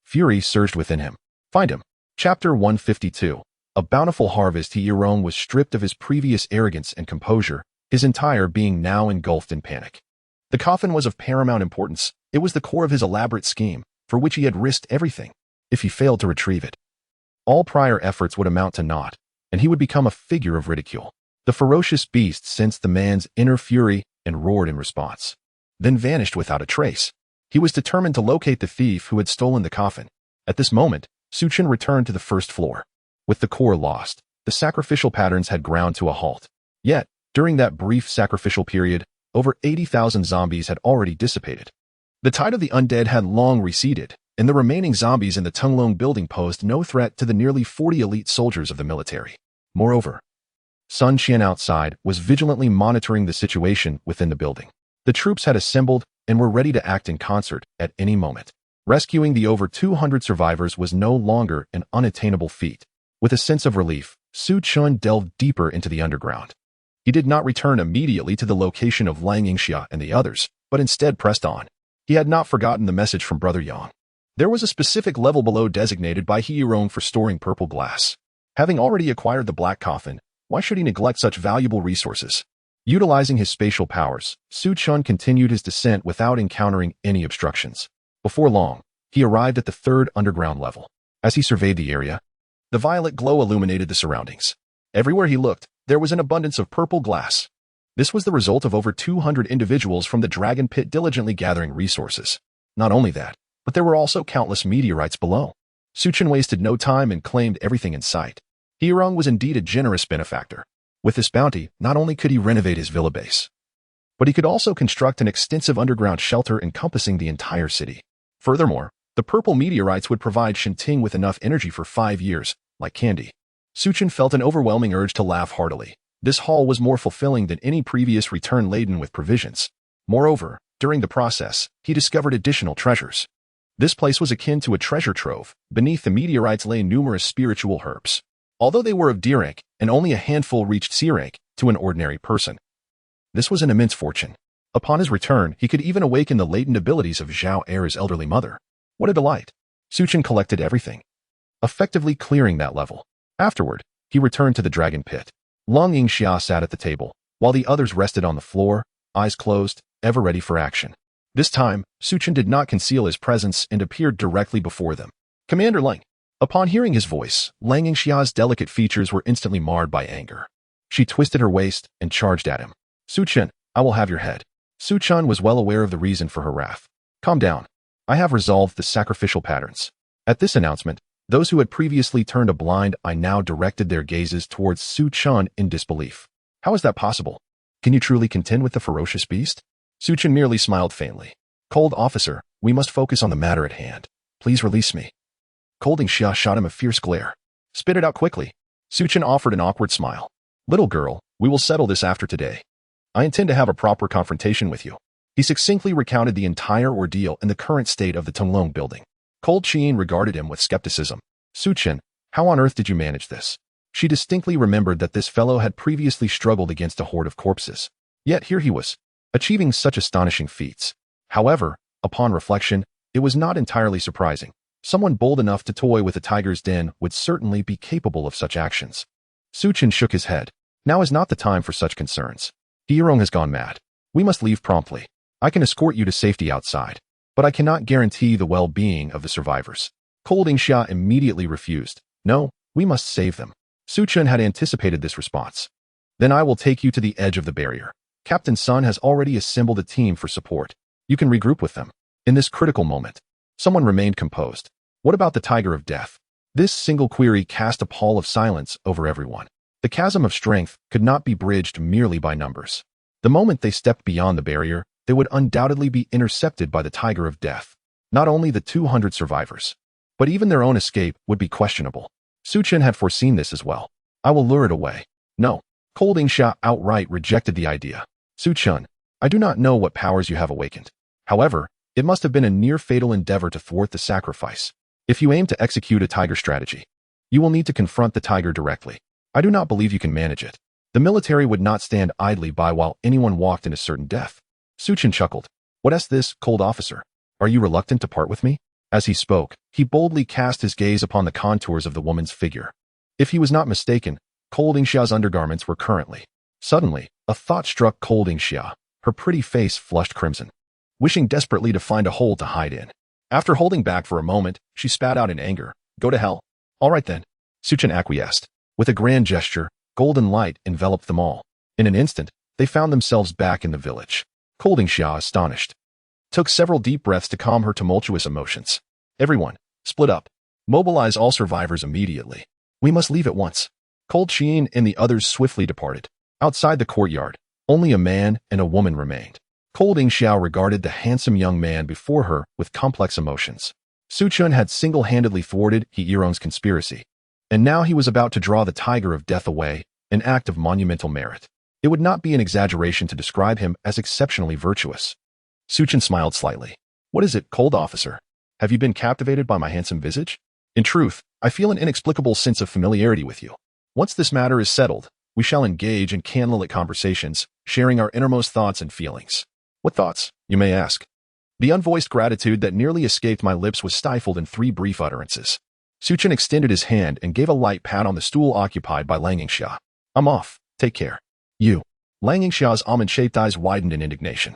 fury surged within him. Find him. Chapter 152. A bountiful harvest. He Rong was stripped of his previous arrogance and composure, his entire being now engulfed in panic. The coffin was of paramount importance. It was the core of his elaborate scheme, for which he had risked everything. If he failed to retrieve it, all prior efforts would amount to naught, and he would become a figure of ridicule. The ferocious beast sensed the man's inner fury and roared in response, then vanished without a trace. He was determined to locate the thief who had stolen the coffin. At this moment, Su Chen returned to the 1st floor. With the core lost, the sacrificial patterns had ground to a halt. Yet, during that brief sacrificial period, over 80,000 zombies had already dissipated. The tide of the undead had long receded, and the remaining zombies in the Tunglong building posed no threat to the nearly 40 elite soldiers of the military. Moreover, Sun Qian outside was vigilantly monitoring the situation within the building. The troops had assembled and were ready to act in concert at any moment. Rescuing the over 200 survivors was no longer an unattainable feat. With a sense of relief, Su Chen delved deeper into the underground. He did not return immediately to the location of Lang Yingxia and the others, but instead pressed on. He had not forgotten the message from Brother Yang. There was a specific level below designated by He Rong for storing purple glass. Having already acquired the black coffin, why should he neglect such valuable resources? Utilizing his spatial powers, Su Chen continued his descent without encountering any obstructions. Before long, he arrived at the 3rd underground level. As he surveyed the area, the violet glow illuminated the surroundings. Everywhere he looked, there was an abundance of purple glass. This was the result of over 200 individuals from the dragon pit diligently gathering resources. Not only that, but there were also countless meteorites below. Su Chen wasted no time and claimed everything in sight. Hirong was indeed a generous benefactor. With this bounty, not only could he renovate his villa base, but he could also construct an extensive underground shelter encompassing the entire city. Furthermore, the purple meteorites would provide Shinting with enough energy for 5 years, like candy. Su Chen felt an overwhelming urge to laugh heartily. This haul was more fulfilling than any previous return laden with provisions. Moreover, during the process, he discovered additional treasures. This place was akin to a treasure trove. Beneath the meteorites lay numerous spiritual herbs. Although they were of D rank, and only a handful reached C rank to an ordinary person. This was an immense fortune. Upon his return, he could even awaken the latent abilities of Zhao Er's elderly mother. What a delight! Su Chen collected everything, effectively clearing that level. Afterward, he returned to the dragon pit. Long Yingxia sat at the table, while the others rested on the floor, eyes closed, ever ready for action. This time, Su Chen did not conceal his presence and appeared directly before them. Commander Lang. Upon hearing his voice, Lang Yingxia's delicate features were instantly marred by anger. She twisted her waist and charged at him. Su Chen, I will have your head. Su Chen was well aware of the reason for her wrath. Calm down. I have resolved the sacrificial patterns. At this announcement, those who had previously turned a blind eye now directed their gazes towards Su Chen in disbelief. How is that possible? Can you truly contend with the ferocious beast? Su Chen merely smiled faintly. Cold officer, we must focus on the matter at hand. Please release me. Cold Yingxia shot him a fierce glare. Spit it out quickly. Su Chen offered an awkward smile. Little girl, we will settle this after today. I intend to have a proper confrontation with you. He succinctly recounted the entire ordeal and the current state of the Tonglong building. Cold Qian regarded him with skepticism. Su Chen, how on earth did you manage this? She distinctly remembered that this fellow had previously struggled against a horde of corpses. Yet here he was, achieving such astonishing feats. However, upon reflection, it was not entirely surprising. Someone bold enough to toy with a tiger's den would certainly be capable of such actions. Su Chen shook his head. Now is not the time for such concerns. Hirong has gone mad. We must leave promptly. I can escort you to safety outside, but I cannot guarantee the well-being of the survivors. Cold Yingxia immediately refused. No, we must save them. Su Chen had anticipated this response. Then I will take you to the edge of the barrier. Captain Sun has already assembled a team for support. You can regroup with them. In this critical moment, someone remained composed. What about the Tiger of Death? This single query cast a pall of silence over everyone. The chasm of strength could not be bridged merely by numbers. The moment they stepped beyond the barrier, they would undoubtedly be intercepted by the Tiger of Death. Not only the 200 survivors, but even their own escape would be questionable. Su Chen had foreseen this as well. I will lure it away. No. Cold Yingxia outright rejected the idea. Su Chen, I do not know what powers you have awakened. However, it must have been a near-fatal endeavor to thwart the sacrifice. If you aim to execute a tiger strategy, you will need to confront the tiger directly. I do not believe you can manage it. The military would not stand idly by while anyone walked into certain death. Su Chen chuckled. What is this, cold officer? Are you reluctant to part with me? As he spoke, he boldly cast his gaze upon the contours of the woman's figure. If he was not mistaken, Cold Yingxia's undergarments were currently. Suddenly, a thought struck Cold Yingxia. Her pretty face flushed crimson, wishing desperately to find a hole to hide in. After holding back for a moment, she spat out in anger. Go to hell. All right then. Su Chen acquiesced. With a grand gesture, golden light enveloped them all. In an instant, they found themselves back in the village. Cold Yingxia, astonished, took several deep breaths to calm her tumultuous emotions. Everyone, split up. Mobilize all survivors immediately. We must leave at once. Cold Qian and the others swiftly departed. Outside the courtyard, only a man and a woman remained. Cold Yingxia regarded the handsome young man before her with complex emotions. Su Chen had single-handedly thwarted Hirong's conspiracy, and now he was about to draw the Tiger of Death away, an act of monumental merit. It would not be an exaggeration to describe him as exceptionally virtuous. Su Chen smiled slightly. What is it, cold officer? Have you been captivated by my handsome visage? In truth, I feel an inexplicable sense of familiarity with you. Once this matter is settled, we shall engage in candlelit conversations, sharing our innermost thoughts and feelings. What thoughts, you may ask? The unvoiced gratitude that nearly escaped my lips was stifled in 3 brief utterances. Su Chen extended his hand and gave a light pat on the stool occupied by Lang Yingxia. I'm off. Take care. You. Lang Yingxia's almond-shaped eyes widened in indignation.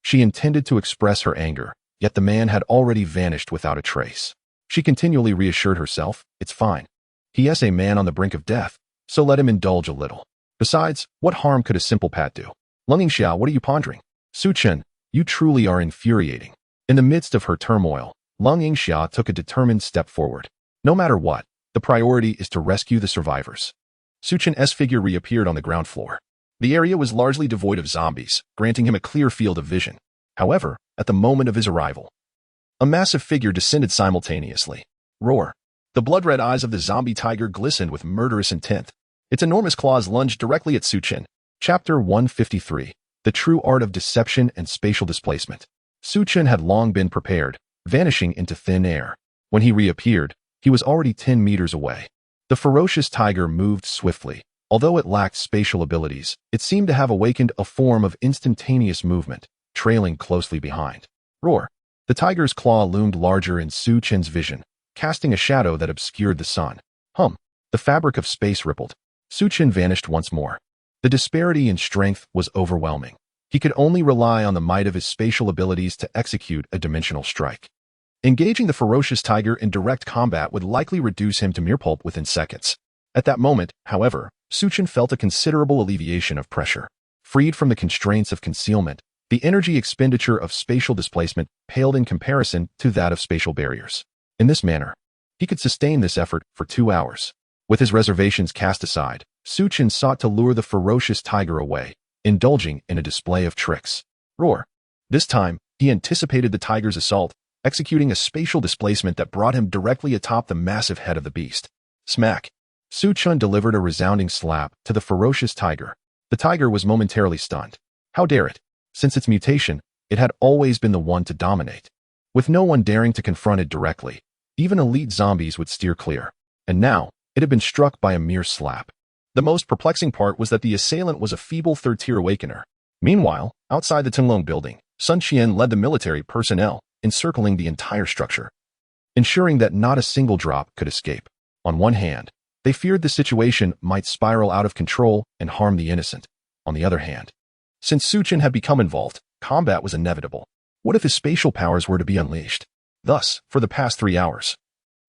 She intended to express her anger, yet the man had already vanished without a trace. She continually reassured herself, it's fine. He is a man on the brink of death. so let him indulge a little. Besides, what harm could a simple pat do? Lung Yingxia, what are you pondering? Su Chen, you truly are infuriating. In the midst of her turmoil, Lung Yingxia took a determined step forward. No matter what, the priority is to rescue the survivors. Su Chen's figure reappeared on the ground floor. The area was largely devoid of zombies, granting him a clear field of vision. However, at the moment of his arrival, a massive figure descended simultaneously. Roar. The blood-red eyes of the zombie tiger glistened with murderous intent. Its enormous claws lunged directly at Su Chen. Chapter 153. The True Art of Deception and Spatial Displacement. Su Chen had long been prepared, vanishing into thin air. When he reappeared, he was already 10 meters away. The ferocious tiger moved swiftly. Although it lacked spatial abilities, it seemed to have awakened a form of instantaneous movement, trailing closely behind. Roar. The tiger's claw loomed larger in Su Chen's vision, casting a shadow that obscured the sun. Hum. The fabric of space rippled. Su Chen vanished once more. The disparity in strength was overwhelming. He could only rely on the might of his spatial abilities to execute a dimensional strike. Engaging the ferocious tiger in direct combat would likely reduce him to mere pulp within seconds. At that moment, however, Su Chen felt a considerable alleviation of pressure. Freed from the constraints of concealment, the energy expenditure of spatial displacement paled in comparison to that of spatial barriers. In this manner, he could sustain this effort for 2 hours. With his reservations cast aside, Su Chen sought to lure the ferocious tiger away, indulging in a display of tricks. Roar. This time, he anticipated the tiger's assault, executing a spatial displacement that brought him directly atop the massive head of the beast. Smack. Su Chen delivered a resounding slap to the ferocious tiger. The tiger was momentarily stunned. How dare it? Since its mutation, it had always been the one to dominate. With no one daring to confront it directly, even elite zombies would steer clear. And now, it had been struck by a mere slap. The most perplexing part was that the assailant was a feeble third-tier awakener. Meanwhile, outside the Tinglong building, Su Chen led the military personnel, encircling the entire structure, ensuring that not a single drop could escape. On one hand, they feared the situation might spiral out of control and harm the innocent. On the other hand, since Su Chen had become involved, combat was inevitable. What if his spatial powers were to be unleashed? Thus, for the past 3 hours,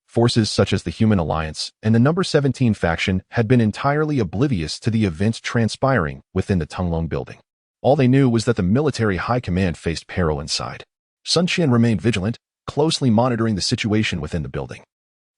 forces such as the Human Alliance and the Number 17 faction had been entirely oblivious to the events transpiring within the Tinglong building. All they knew was that the military high command faced peril inside. Su Chen remained vigilant, closely monitoring the situation within the building.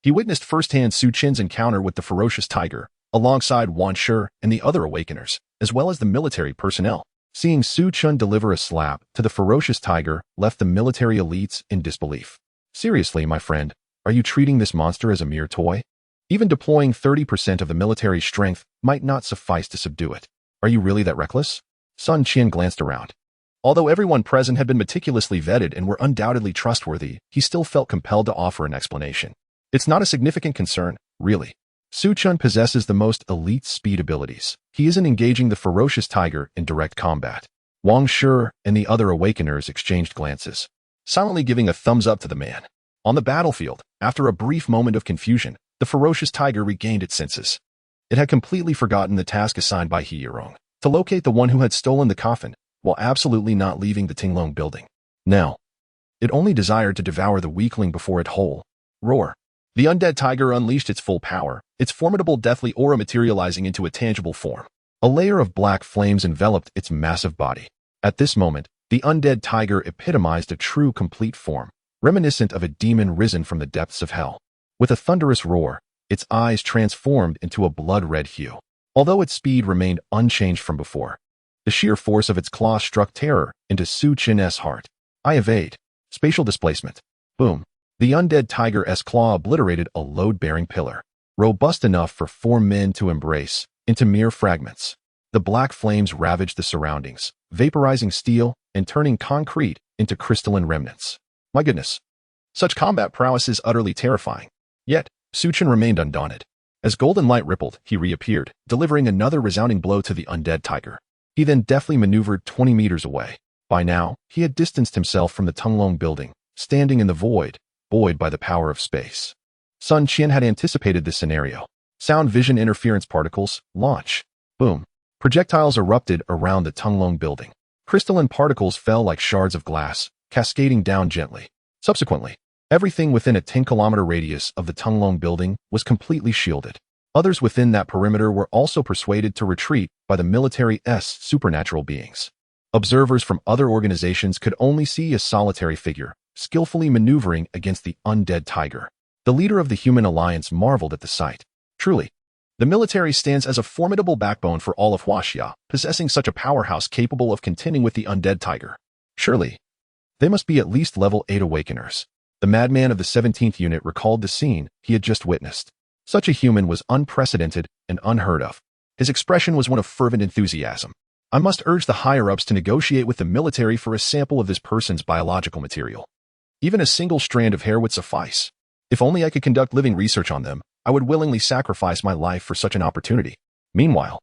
He witnessed firsthand Su Chen's encounter with the ferocious tiger, alongside Wan Shi and the other awakeners, as well as the military personnel. Seeing Su Chen deliver a slap to the ferocious tiger left the military elites in disbelief. Seriously, my friend, are you treating this monster as a mere toy? Even deploying 30% of the military strength might not suffice to subdue it. Are you really that reckless? Su Chen glanced around. Although everyone present had been meticulously vetted and were undoubtedly trustworthy, he still felt compelled to offer an explanation. It's not a significant concern, really. Su Chen possesses the most elite speed abilities. He isn't engaging the ferocious tiger in direct combat. Wang Shi and the other awakeners exchanged glances, silently giving a thumbs up to the man. On the battlefield, after a brief moment of confusion, the ferocious tiger regained its senses. It had completely forgotten the task assigned by He Yirong, to locate the one who had stolen the coffin, while absolutely not leaving the Tinglong building. Now, it only desired to devour the weakling before it whole. Roar. The undead tiger unleashed its full power, its formidable deathly aura materializing into a tangible form. A layer of black flames enveloped its massive body. At this moment, the undead tiger epitomized a true complete form, reminiscent of a demon risen from the depths of hell. With a thunderous roar, its eyes transformed into a blood-red hue. Although its speed remained unchanged from before, the sheer force of its claw struck terror into Su Chen's heart. I evade. Spatial displacement. Boom. The undead tiger's claw obliterated a load-bearing pillar, robust enough for 4 men to embrace, into mere fragments. The black flames ravaged the surroundings, vaporizing steel and turning concrete into crystalline remnants. My goodness. Such combat prowess is utterly terrifying. Yet, Su Chen remained undaunted. As golden light rippled, he reappeared, delivering another resounding blow to the undead tiger. He then deftly maneuvered 20 meters away. By now, he had distanced himself from the Tinglong building, standing in the void, buoyed by the power of space. Su Chen had anticipated this scenario. Sound vision interference particles, launch. Boom. Projectiles erupted around the Tinglong building. Crystalline particles fell like shards of glass, cascading down gently. Subsequently, everything within a 10-kilometer radius of the Tinglong building was completely shielded. Others within that perimeter were also persuaded to retreat by the military's supernatural beings. Observers from other organizations could only see a solitary figure, skillfully maneuvering against the undead tiger. The leader of the human alliance marveled at the sight. Truly, the military stands as a formidable backbone for all of Huaxia, possessing such a powerhouse capable of contending with the undead tiger. Surely, they must be at least level 8 awakeners. The madman of the 17th unit recalled the scene he had just witnessed. Such a human was unprecedented and unheard of. His expression was one of fervent enthusiasm. I must urge the higher-ups to negotiate with the military for a sample of this person's biological material. Even a single strand of hair would suffice. If only I could conduct living research on them, I would willingly sacrifice my life for such an opportunity. Meanwhile,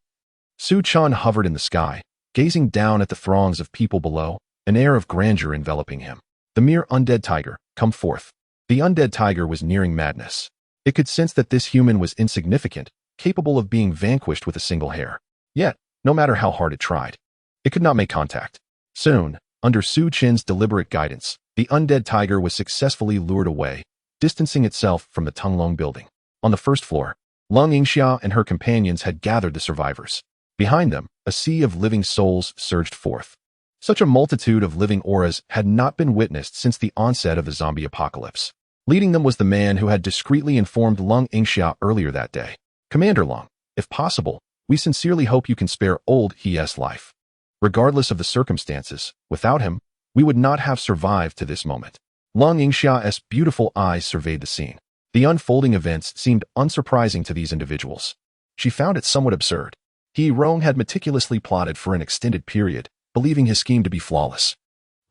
Su Chen hovered in the sky, gazing down at the throngs of people below, an air of grandeur enveloping him. The mere undead tiger, come forth. The undead tiger was nearing madness. It could sense that this human was insignificant, capable of being vanquished with a single hair. Yet, no matter how hard it tried, it could not make contact. Soon, under Su Chen's deliberate guidance, the undead tiger was successfully lured away, distancing itself from the Tunglong building. On the first floor, Lung Yingxia and her companions had gathered the survivors. Behind them, a sea of living souls surged forth. Such a multitude of living auras had not been witnessed since the onset of the zombie apocalypse. Leading them was the man who had discreetly informed Lung Yingxia earlier that day. Commander Lung, if possible, we sincerely hope you can spare old He's life. Regardless of the circumstances, without him, we would not have survived to this moment. Lung Yingxia's beautiful eyes surveyed the scene. The unfolding events seemed unsurprising to these individuals. She found it somewhat absurd. He Rong had meticulously plotted for an extended period, believing his scheme to be flawless.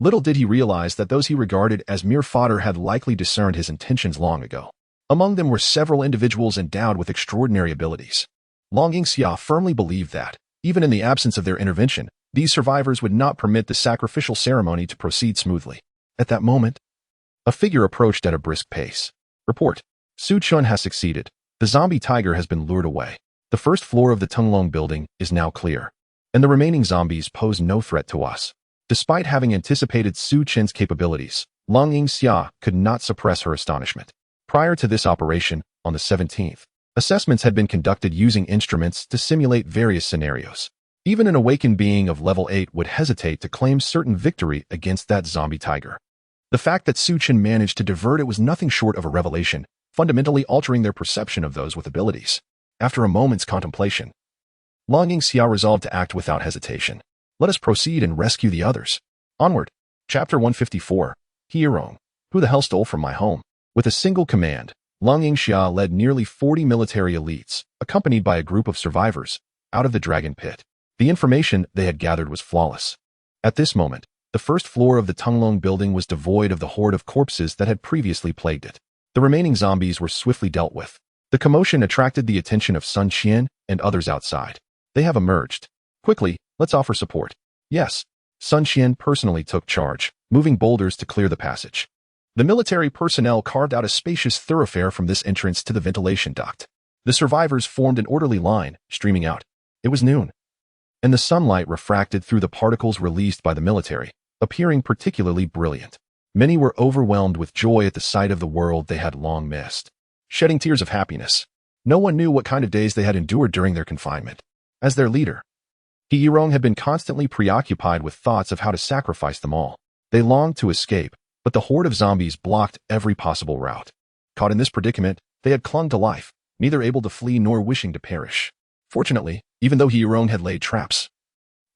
Little did he realize that those he regarded as mere fodder had likely discerned his intentions long ago. Among them were several individuals endowed with extraordinary abilities. Lung Yingxia firmly believed that, even in the absence of their intervention, these survivors would not permit the sacrificial ceremony to proceed smoothly. At that moment, a figure approached at a brisk pace. Report. Su Chen has succeeded. The zombie tiger has been lured away. The first floor of the Tunglong building is now clear, and the remaining zombies pose no threat to us. Despite having anticipated Su Chen's capabilities, Lung Yingxia could not suppress her astonishment. Prior to this operation, on the 17th, assessments had been conducted using instruments to simulate various scenarios. Even an awakened being of level 8 would hesitate to claim certain victory against that zombie tiger. The fact that Su Chen managed to divert it was nothing short of a revelation, fundamentally altering their perception of those with abilities. After a moment's contemplation, Lung Yingxia resolved to act without hesitation. Let us proceed and rescue the others. Onward. Chapter 154. Heirong. Who the hell stole from my home? With a single command, Lung Yingxia led nearly 40 military elites, accompanied by a group of survivors, out of the dragon pit. The information they had gathered was flawless. At this moment, the first floor of the Tunglong building was devoid of the horde of corpses that had previously plagued it. The remaining zombies were swiftly dealt with. The commotion attracted the attention of Su Chen and others outside. They have emerged. Quickly, let's offer support. Yes. Su Chen personally took charge, moving boulders to clear the passage. The military personnel carved out a spacious thoroughfare from this entrance to the ventilation duct. The survivors formed an orderly line, streaming out. It was noon, and the sunlight refracted through the particles released by the military, appearing particularly brilliant. Many were overwhelmed with joy at the sight of the world they had long missed, shedding tears of happiness. No one knew what kind of days they had endured during their confinement. As their leader, Heirong had been constantly preoccupied with thoughts of how to sacrifice them all. They longed to escape, but the horde of zombies blocked every possible route. Caught in this predicament, they had clung to life, neither able to flee nor wishing to perish. Fortunately, even though Heirong had laid traps,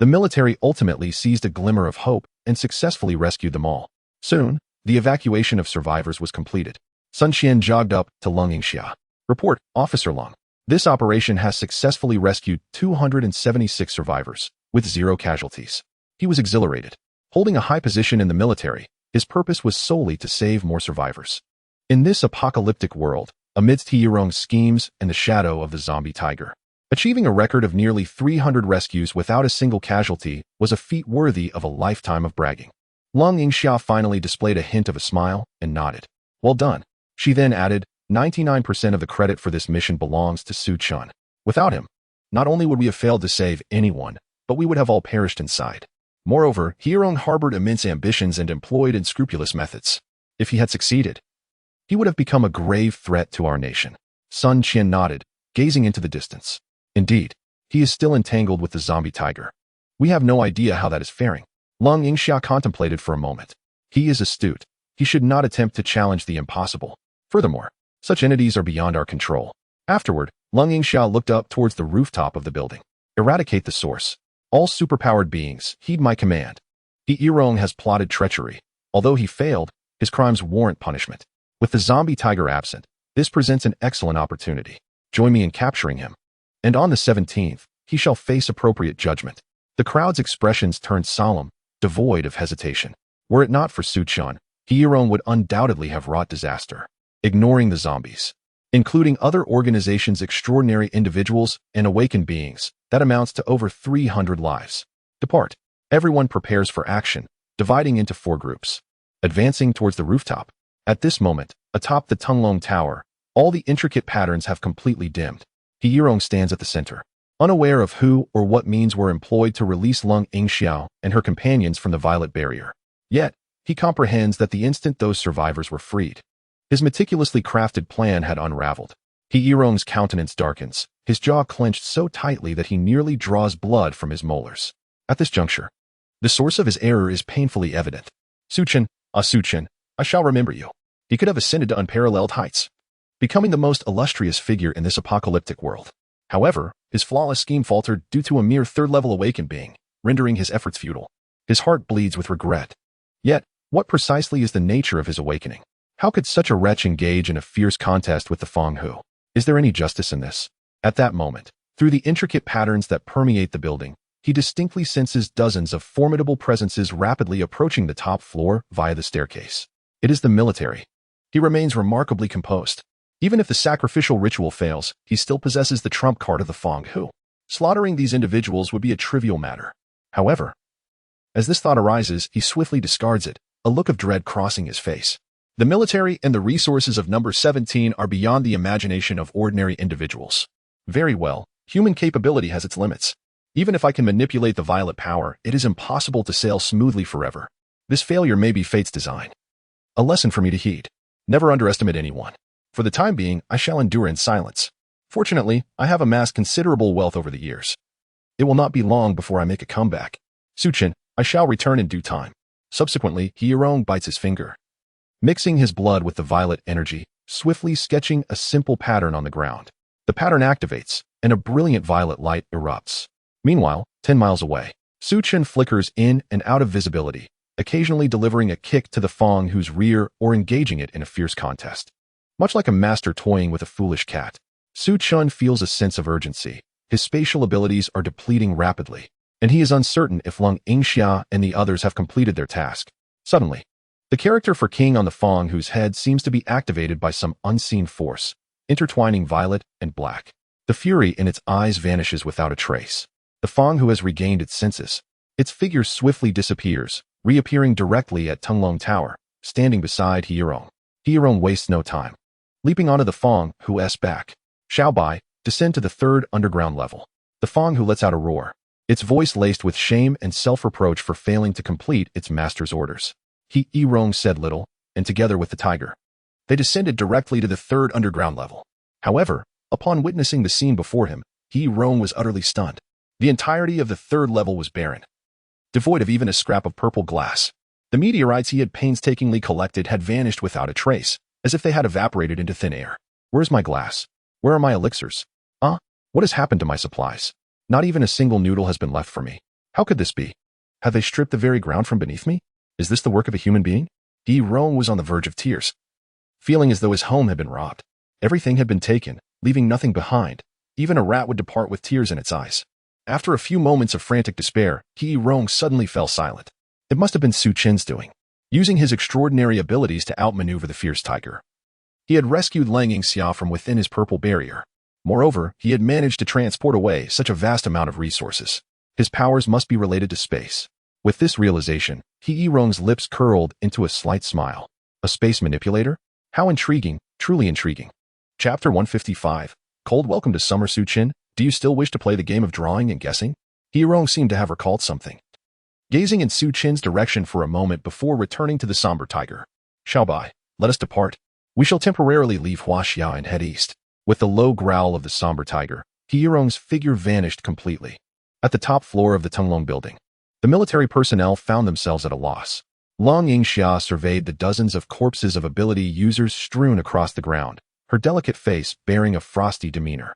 the military ultimately seized a glimmer of hope and successfully rescued them all. Soon, the evacuation of survivors was completed. Su Chen jogged up to Lung Yingxia. Report, Officer Lung. This operation has successfully rescued 276 survivors, with 0 casualties. He was exhilarated. Holding a high position in the military, his purpose was solely to save more survivors. In this apocalyptic world, amidst Heirong's schemes and the shadow of the zombie tiger, achieving a record of nearly 300 rescues without a single casualty was a feat worthy of a lifetime of bragging. Lung Yingxia finally displayed a hint of a smile and nodded. Well done. She then added, 99% of the credit for this mission belongs to Su Chen. Without him, not only would we have failed to save anyone, but we would have all perished inside. Moreover, Heirong harbored immense ambitions and employed unscrupulous methods. If he had succeeded, he would have become a grave threat to our nation. Su Chen nodded, gazing into the distance. Indeed, he is still entangled with the zombie tiger. We have no idea how that is faring. Lung Yingxia contemplated for a moment. He is astute. He should not attempt to challenge the impossible. Furthermore, such entities are beyond our control. Afterward, Lung Yingxia looked up towards the rooftop of the building. Eradicate the source. All superpowered beings, heed my command. He Yirong has plotted treachery. Although he failed, his crimes warrant punishment. With the zombie tiger absent, this presents an excellent opportunity. Join me in capturing him. And on the 17th, he shall face appropriate judgment. The crowd's expressions turned solemn, devoid of hesitation. Were it not for Su Chen, He Yirong would undoubtedly have wrought disaster. Ignoring the zombies, including other organizations' extraordinary individuals and awakened beings, that amounts to over 300 lives. Depart. Everyone prepares for action, dividing into 4 groups. Advancing towards the rooftop. At this moment, atop the Tunglong Tower, all the intricate patterns have completely dimmed. He Yirong stands at the center, unaware of who or what means were employed to release Lung Yingxiao and her companions from the violet barrier. Yet, he comprehends that the instant those survivors were freed, his meticulously crafted plan had unraveled. He Yirong's countenance darkens, his jaw clenched so tightly that he nearly draws blood from his molars. At this juncture, the source of his error is painfully evident. Su Chen, Su Chen, I shall remember you. He could have ascended to unparalleled heights, becoming the most illustrious figure in this apocalyptic world. However, his flawless scheme faltered due to a mere third-level awakened being, rendering his efforts futile. His heart bleeds with regret. Yet, what precisely is the nature of his awakening? How could such a wretch engage in a fierce contest with the Feng Hu? Is there any justice in this? At that moment, through the intricate patterns that permeate the building, he distinctly senses dozens of formidable presences rapidly approaching the top floor via the staircase. It is the military. He remains remarkably composed. Even if the sacrificial ritual fails, he still possesses the trump card of the Feng Hu. Slaughtering these individuals would be a trivial matter. However, as this thought arises, he swiftly discards it, a look of dread crossing his face. The military and the resources of number 17 are beyond the imagination of ordinary individuals. Very well, human capability has its limits. Even if I can manipulate the violet power, it is impossible to sail smoothly forever. This failure may be fate's design. A lesson for me to heed. Never underestimate anyone. For the time being, I shall endure in silence. Fortunately, I have amassed considerable wealth over the years. It will not be long before I make a comeback. Su Chen, I shall return in due time. Subsequently, He Yirong bites his finger, mixing his blood with the violet energy, swiftly sketching a simple pattern on the ground. The pattern activates, and a brilliant violet light erupts. Meanwhile, 10 miles away, Su Chen flickers in and out of visibility, occasionally delivering a kick to the Feng Hu's rear or engaging it in a fierce contest. Much like a master toying with a foolish cat, Su Chen feels a sense of urgency. His spatial abilities are depleting rapidly, and he is uncertain if Lung Yingxia and the others have completed their task. Suddenly, the character for King on the Feng Hu's head seems to be activated by some unseen force, intertwining violet and black. The fury in its eyes vanishes without a trace. The Feng Hu has regained its senses. Its figure swiftly disappears, reappearing directly at Tunglong Tower, standing beside He Yirong. He Yirong wastes no time. Leaping onto the Feng Hu's back, Xiao Bai, descend to the 3rd underground level. The Feng Hu lets out a roar, its voice laced with shame and self-reproach for failing to complete its master's orders. He Yirong said little, and together with the tiger, they descended directly to the 3rd underground level. However, upon witnessing the scene before him, He Yirong was utterly stunned. The entirety of the 3rd level was barren, devoid of even a scrap of purple glass. The meteorites he had painstakingly collected had vanished without a trace, as if they had evaporated into thin air. Where's my glass? Where are my elixirs? What has happened to my supplies? Not even a single noodle has been left for me. How could this be? Have they stripped the very ground from beneath me? Is this the work of a human being? He Yirong was on the verge of tears, feeling as though his home had been robbed. Everything had been taken, leaving nothing behind. Even a rat would depart with tears in its eyes. After a few moments of frantic despair, He Yirong suddenly fell silent. It must have been Su Chen's doing, using his extraordinary abilities to outmaneuver the fierce tiger. He had rescued Lung Yingxia from within his purple barrier. Moreover, he had managed to transport away such a vast amount of resources. His powers must be related to space. With this realization, He Yirong's lips curled into a slight smile. A space manipulator? How intriguing, truly intriguing. Chapter 155. Cold welcome to summer. Su Chen, do you still wish to play the game of drawing and guessing? He Yirong seemed to have recalled something, gazing in Su Chen's direction for a moment before returning to the somber tiger. Xiao Bai, let us depart. We shall temporarily leave Huaxia and head east. With the low growl of the somber tiger, He Yirong's figure vanished completely. At the top floor of the Tenglong building, the military personnel found themselves at a loss. Long Yingxia surveyed the dozens of corpses of ability users strewn across the ground, her delicate face bearing a frosty demeanor.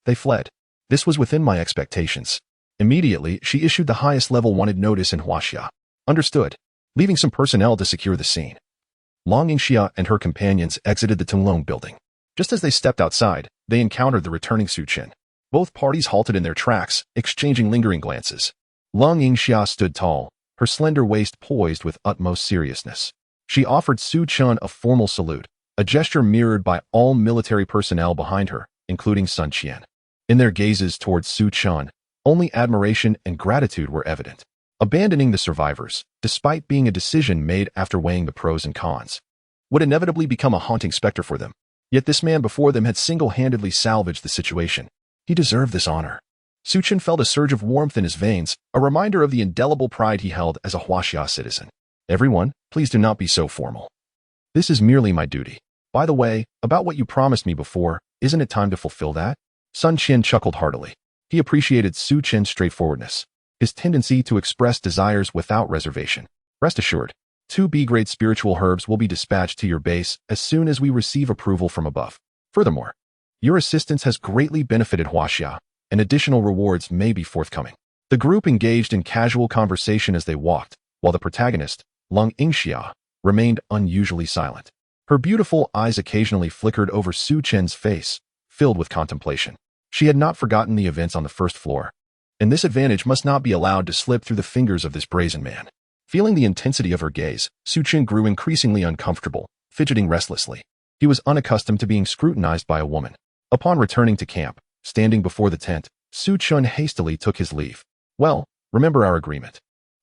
They fled. This was within my expectations. Immediately, she issued the highest level wanted notice in Huaxia. Understood. Leaving some personnel to secure the scene. Long Yingxia and her companions exited the Tenglong building. Just as they stepped outside, they encountered the returning Su Chen. Both parties halted in their tracks, exchanging lingering glances. Long Yingxia stood tall, her slender waist poised with utmost seriousness. She offered Su Chen a formal salute, a gesture mirrored by all military personnel behind her, including Su Chen. In their gazes towards Su Chen, only admiration and gratitude were evident. Abandoning the survivors, despite being a decision made after weighing the pros and cons, would inevitably become a haunting specter for them. Yet this man before them had single-handedly salvaged the situation. He deserved this honor. Su Chen felt a surge of warmth in his veins, a reminder of the indelible pride he held as a Huaxia citizen. Everyone, please do not be so formal. This is merely my duty. By the way, about what you promised me before, isn't it time to fulfill that? Su Chen chuckled heartily. He appreciated Su Chen's straightforwardness, his tendency to express desires without reservation. Rest assured, 2 B-grade spiritual herbs will be dispatched to your base as soon as we receive approval from above. Furthermore, your assistance has greatly benefited Huaxia, and additional rewards may be forthcoming. The group engaged in casual conversation as they walked, while the protagonist, Long Yingxia, remained unusually silent. Her beautiful eyes occasionally flickered over Su Chen's face, filled with contemplation. She had not forgotten the events on the first floor, and this advantage must not be allowed to slip through the fingers of this brazen man. Feeling the intensity of her gaze, Su Chen grew increasingly uncomfortable, fidgeting restlessly. He was unaccustomed to being scrutinized by a woman. Upon returning to camp, standing before the tent, Su Chen hastily took his leave. Well, remember our agreement.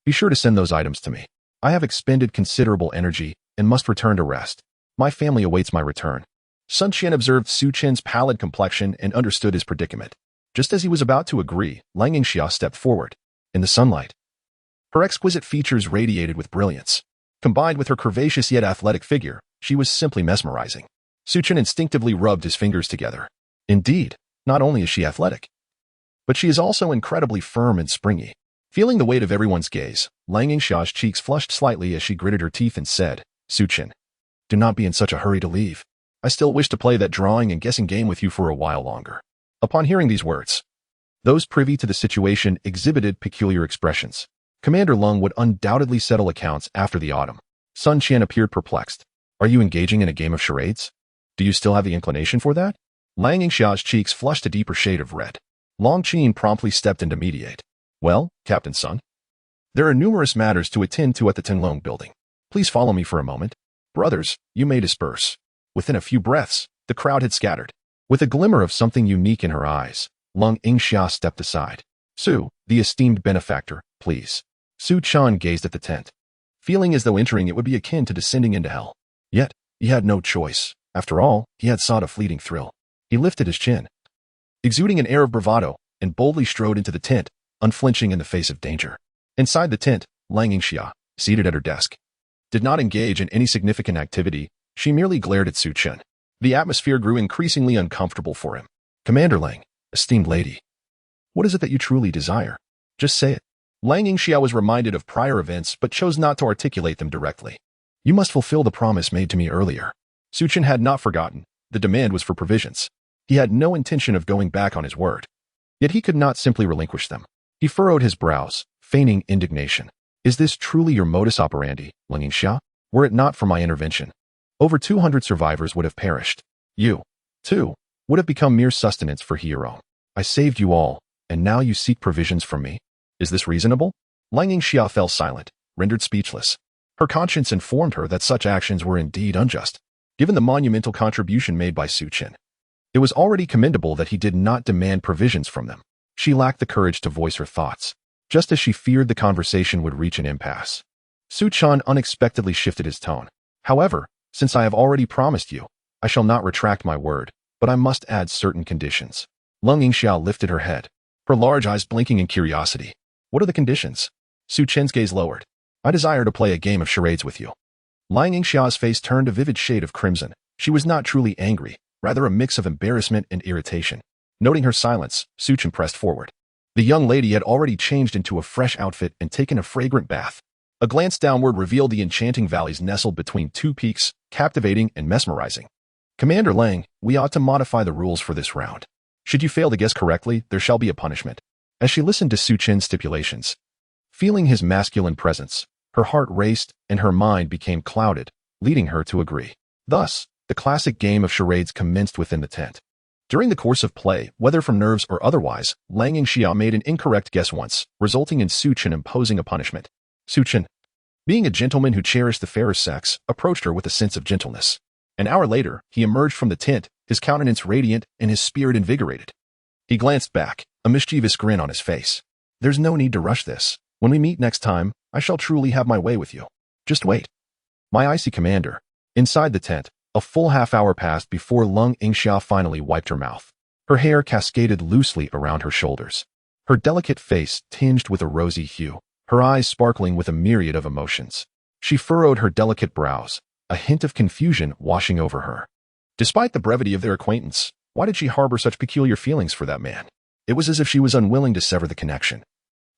Be sure to send those items to me. I have expended considerable energy and must return to rest. My family awaits my return. Su Chen observed Su Chen's pallid complexion and understood his predicament. Just as he was about to agree, Lang Yingxia stepped forward. In the sunlight, her exquisite features radiated with brilliance. Combined with her curvaceous yet athletic figure, she was simply mesmerizing. Su Chen instinctively rubbed his fingers together. Indeed, not only is she athletic, but she is also incredibly firm and springy. Feeling the weight of everyone's gaze, Lang Yingxia's cheeks flushed slightly as she gritted her teeth and said, Su Chen, do not be in such a hurry to leave. I still wish to play that drawing and guessing game with you for a while longer. Upon hearing these words, those privy to the situation exhibited peculiar expressions. Commander Lung would undoubtedly settle accounts after the autumn. Su Chen appeared perplexed. Are you engaging in a game of charades? Do you still have the inclination for that? Lang Yingxia's cheeks flushed a deeper shade of red. Long Qin promptly stepped in to mediate. Well, Captain Sun, there are numerous matters to attend to at the Tenglong building. Please follow me for a moment. Brothers, you may disperse. Within a few breaths, the crowd had scattered. With a glimmer of something unique in her eyes, Long Yingxia stepped aside. Su, the esteemed benefactor, please. Su Chen gazed at the tent, feeling as though entering it would be akin to descending into hell. Yet, he had no choice. After all, he had sought a fleeting thrill. He lifted his chin, exuding an air of bravado, and boldly strode into the tent, unflinching in the face of danger. Inside the tent, Lang Yingxia, seated at her desk, did not engage in any significant activity. She merely glared at Su Chen. The atmosphere grew increasingly uncomfortable for him. Commander Lang, esteemed lady, what is it that you truly desire? Just say it. Lang Yingxia was reminded of prior events but chose not to articulate them directly. You must fulfill the promise made to me earlier. Su Chen had not forgotten. The demand was for provisions. He had no intention of going back on his word. Yet he could not simply relinquish them. He furrowed his brows, feigning indignation. Is this truly your modus operandi, Lang Yingxia? Were it not for my intervention, over 200 survivors would have perished. You, too, would have become mere sustenance for He Yirong. I saved you all, and now you seek provisions from me? Is this reasonable? Lang Yingxia fell silent, rendered speechless. Her conscience informed her that such actions were indeed unjust. Given the monumental contribution made by Su Chen, it was already commendable that he did not demand provisions from them. She lacked the courage to voice her thoughts, just as she feared the conversation would reach an impasse. Su Chen unexpectedly shifted his tone. However, since I have already promised you, I shall not retract my word, but I must add certain conditions. Lang Yingxia lifted her head, her large eyes blinking in curiosity. What are the conditions? Su Chen's gaze lowered. I desire to play a game of charades with you. Lang Yingxia's face turned a vivid shade of crimson. She was not truly angry, rather a mix of embarrassment and irritation. Noting her silence, Su Chen pressed forward. The young lady had already changed into a fresh outfit and taken a fragrant bath. A glance downward revealed the enchanting valleys nestled between two peaks, captivating and mesmerizing. Commander Lang, we ought to modify the rules for this round. Should you fail to guess correctly, there shall be a punishment. As she listened to Su Chen's stipulations, feeling his masculine presence, her heart raced and her mind became clouded, leading her to agree. Thus, the classic game of charades commenced within the tent. During the course of play, whether from nerves or otherwise, Lang Yingxia made an incorrect guess once, resulting in Su Chen imposing a punishment. Su Chen, being a gentleman who cherished the fairer sex, approached her with a sense of gentleness. An hour later, he emerged from the tent, his countenance radiant and his spirit invigorated. He glanced back, a mischievous grin on his face. There's no need to rush this. When we meet next time, I shall truly have my way with you. Just wait. My icy commander. Inside the tent, a full half-hour passed before Lang Yingxia finally wiped her mouth. Her hair cascaded loosely around her shoulders. Her delicate face tinged with a rosy hue, her eyes sparkling with a myriad of emotions. She furrowed her delicate brows, a hint of confusion washing over her. Despite the brevity of their acquaintance, why did she harbor such peculiar feelings for that man? It was as if she was unwilling to sever the connection,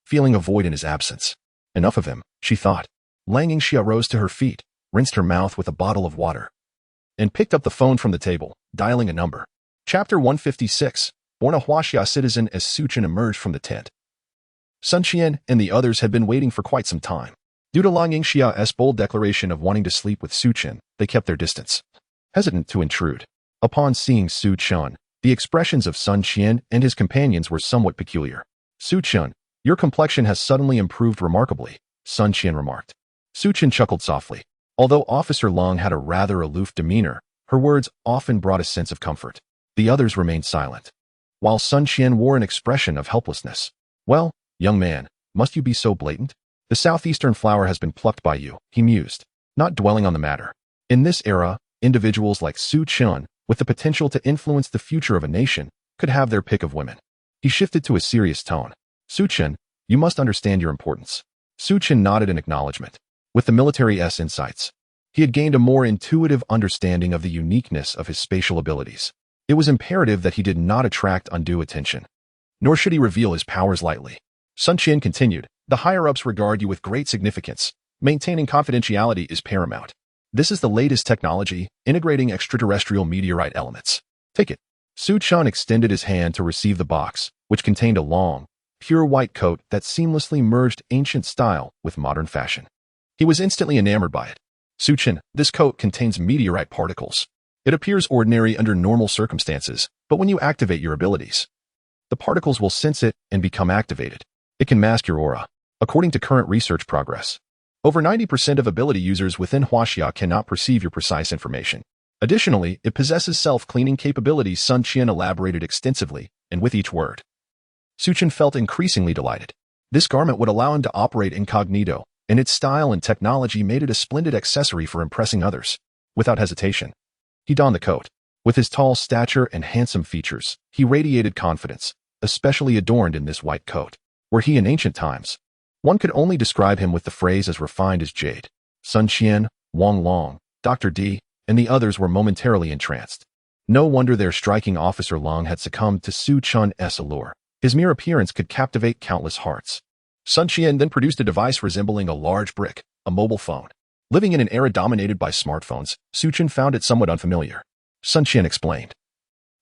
feeling a void in his absence. Enough of him, she thought. Lang Yingxia rose to her feet, rinsed her mouth with a bottle of water, and picked up the phone from the table, dialing a number. Chapter 156, born a Huaxia citizen. As Su Chen emerged from the tent, Su Chen and the others had been waiting for quite some time. Due to Lang Yingxia's bold declaration of wanting to sleep with Su Chen, they kept their distance, hesitant to intrude. Upon seeing Su Chen, the expressions of Su Chen and his companions were somewhat peculiar. Su Chen, your complexion has suddenly improved remarkably, Su Chen remarked. Su Chen chuckled softly. Although Officer Long had a rather aloof demeanor, her words often brought a sense of comfort. The others remained silent, while Su Chen wore an expression of helplessness. Well, young man, must you be so blatant? The southeastern flower has been plucked by you, he mused, not dwelling on the matter. In this era, individuals like Su Chen, with the potential to influence the future of a nation, could have their pick of women. He shifted to a serious tone. Su Chen, you must understand your importance. Su Chen nodded in acknowledgement. With the military's insights, he had gained a more intuitive understanding of the uniqueness of his spatial abilities. It was imperative that he did not attract undue attention, nor should he reveal his powers lightly. Su Chen continued, the higher-ups regard you with great significance. Maintaining confidentiality is paramount. This is the latest technology, integrating extraterrestrial meteorite elements. Take it. Su Chen extended his hand to receive the box, which contained a long, pure white coat that seamlessly merged ancient style with modern fashion. He was instantly enamored by it. Su Chen, this coat contains meteorite particles. It appears ordinary under normal circumstances, but when you activate your abilities, the particles will sense it and become activated. It can mask your aura. According to current research progress, over 90% of ability users within Huaxia cannot perceive your precise information. Additionally, it possesses self-cleaning capabilities. Su Chen elaborated extensively, and with each word, Su Chen felt increasingly delighted. This garment would allow him to operate incognito, and its style and technology made it a splendid accessory for impressing others. Without hesitation, he donned the coat. With his tall stature and handsome features, he radiated confidence, especially adorned in this white coat. Were he in ancient times, one could only describe him with the phrase as refined as jade. Sun Qian, Wang Long, Dr. D, and the others were momentarily entranced. No wonder their striking Officer Long had succumbed to Su Chen's allure. His mere appearance could captivate countless hearts. Sun Qian then produced a device resembling a large brick, a mobile phone. Living in an era dominated by smartphones, Su Chen found it somewhat unfamiliar. Sun Qian explained.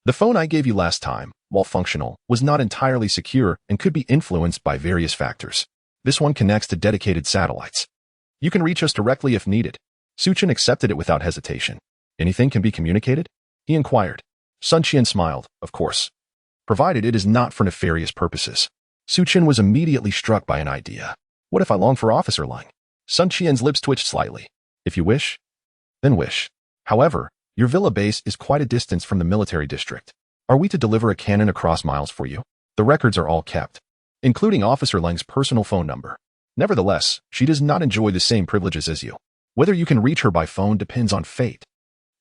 The phone I gave you last time, while functional, was not entirely secure and could be influenced by various factors. This one connects to dedicated satellites. You can reach us directly if needed. Su Chen accepted it without hesitation. Anything can be communicated? He inquired. Sun Qian smiled, of course, provided it is not for nefarious purposes. Su Chen was immediately struck by an idea. What if I long for Officer Lang? Sun Qian's lips twitched slightly. If you wish, then wish. However, your villa base is quite a distance from the military district. Are we to deliver a cannon across miles for you? The records are all kept, including Officer Lang's personal phone number. Nevertheless, she does not enjoy the same privileges as you. Whether you can reach her by phone depends on fate.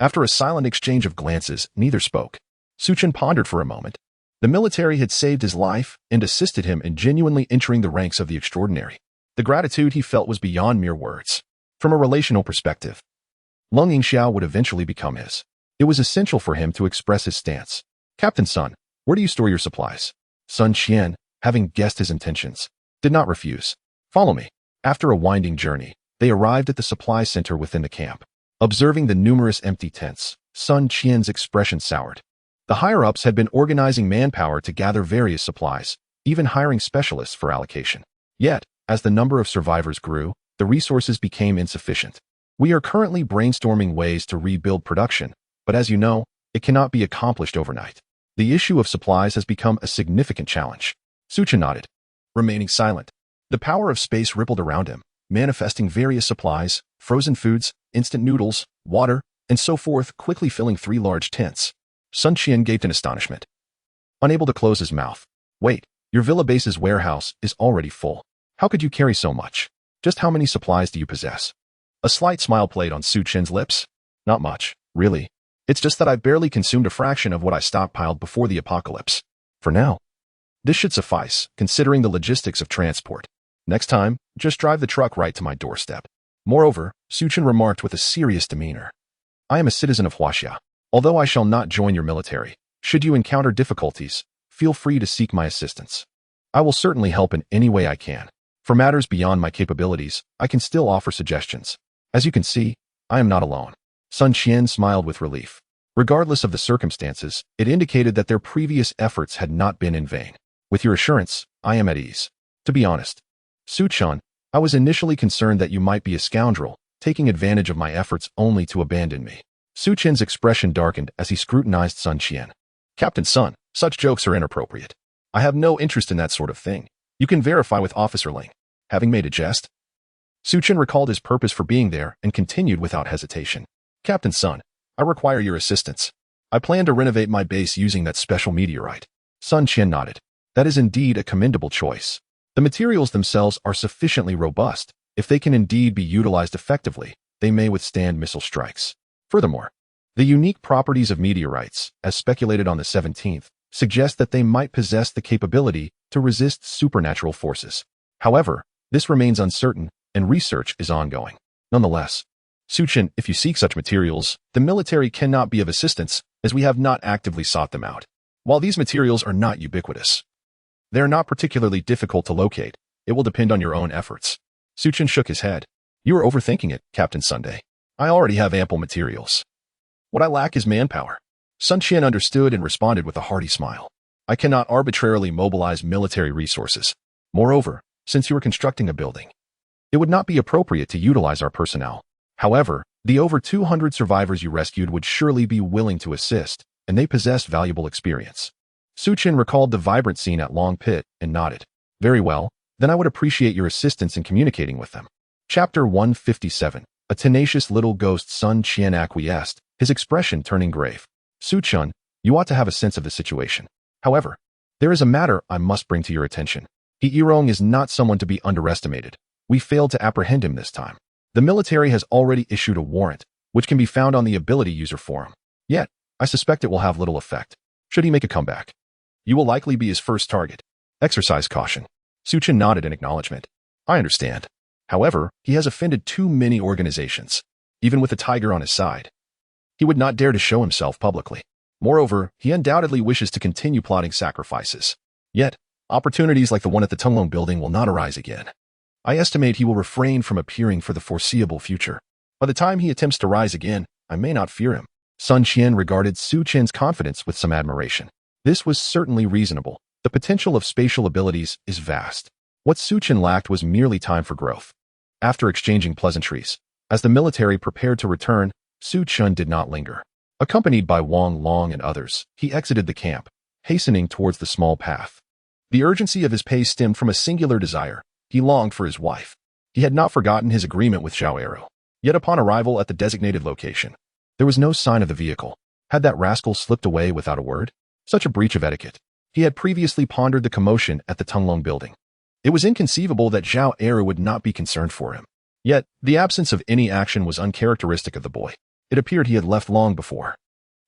After a silent exchange of glances, neither spoke. Su Chen pondered for a moment. The military had saved his life and assisted him in genuinely entering the ranks of the extraordinary. The gratitude he felt was beyond mere words. From a relational perspective, Lang Yingxiao would eventually become his. It was essential for him to express his stance. Captain Sun, where do you store your supplies? Su Chen, having guessed his intentions, did not refuse. Follow me. After a winding journey, they arrived at the supply center within the camp. Observing the numerous empty tents, Sun Qian's expression soured. The higher-ups had been organizing manpower to gather various supplies, even hiring specialists for allocation. Yet, as the number of survivors grew, the resources became insufficient. We are currently brainstorming ways to rebuild production, but as you know, it cannot be accomplished overnight. The issue of supplies has become a significant challenge. Su Chen nodded, remaining silent. The power of space rippled around him, manifesting various supplies, frozen foods, instant noodles, water, and so forth, quickly filling 3 large tents. Sun Qian gaped in astonishment, unable to close his mouth. Wait, your villa base's warehouse is already full. How could you carry so much? Just how many supplies do you possess? A slight smile played on Su Chen's lips. Not much, really. It's just that I've barely consumed a fraction of what I stockpiled before the apocalypse. For now. This should suffice, considering the logistics of transport. Next time, just drive the truck right to my doorstep. Moreover, Su Chen remarked with a serious demeanor. I am a citizen of Huaxia. Although I shall not join your military, should you encounter difficulties, feel free to seek my assistance. I will certainly help in any way I can. For matters beyond my capabilities, I can still offer suggestions. As you can see, I am not alone. Sun Qian smiled with relief. Regardless of the circumstances, it indicated that their previous efforts had not been in vain. With your assurance, I am at ease. To be honest, Su Chen, I was initially concerned that you might be a scoundrel, taking advantage of my efforts only to abandon me. Su Chen's expression darkened as he scrutinized Sun Qian. Captain Sun, such jokes are inappropriate. I have no interest in that sort of thing. You can verify with Officer Ling. Having made a jest, Su Chen recalled his purpose for being there and continued without hesitation. Captain Sun, I require your assistance. I plan to renovate my base using that special meteorite. Sun Qian nodded. That is indeed a commendable choice. The materials themselves are sufficiently robust. If they can indeed be utilized effectively, they may withstand missile strikes. Furthermore, the unique properties of meteorites, as speculated on the 17th, suggest that they might possess the capability to resist supernatural forces. However, this remains uncertain, and research is ongoing. Nonetheless, Su Chen, if you seek such materials, the military cannot be of assistance, as we have not actively sought them out. While these materials are not ubiquitous, they are not particularly difficult to locate. It will depend on your own efforts. Su Chen shook his head. You are overthinking it, Captain Sunday. I already have ample materials. What I lack is manpower. Sun Qian understood and responded with a hearty smile. I cannot arbitrarily mobilize military resources. Moreover, since you are constructing a building, it would not be appropriate to utilize our personnel. However, the over 200 survivors you rescued would surely be willing to assist, and they possess valuable experience. Su Chen recalled the vibrant scene at Long Pit and nodded. Very well, then I would appreciate your assistance in communicating with them. Chapter 157. A tenacious little ghost. Sun Qian acquiesced, his expression turning grave. Su Chen, you ought to have a sense of the situation. However, there is a matter I must bring to your attention. He Yirong is not someone to be underestimated. We failed to apprehend him this time. The military has already issued a warrant, which can be found on the ability user forum. Yet, I suspect it will have little effect. Should he make a comeback, you will likely be his first target. Exercise caution. Su Chen nodded in acknowledgement. I understand. However, he has offended too many organizations. Even with a tiger on his side, he would not dare to show himself publicly. Moreover, he undoubtedly wishes to continue plotting sacrifices. Yet, opportunities like the one at the Tunglong building will not arise again. I estimate he will refrain from appearing for the foreseeable future. By the time he attempts to rise again, I may not fear him. Sun Qian regarded Su Chen's confidence with some admiration. This was certainly reasonable. The potential of spatial abilities is vast. What Su Chen lacked was merely time for growth. After exchanging pleasantries, as the military prepared to return, Su Chen did not linger. Accompanied by Wang Long and others, he exited the camp, hastening towards the small path. The urgency of his pace stemmed from a singular desire. He longed for his wife. He had not forgotten his agreement with Zhao Eru. Yet upon arrival at the designated location, there was no sign of the vehicle. Had that rascal slipped away without a word? Such a breach of etiquette. He had previously pondered the commotion at the Tunglong building. It was inconceivable that Zhao Eru would not be concerned for him. Yet, the absence of any action was uncharacteristic of the boy. It appeared he had left long before.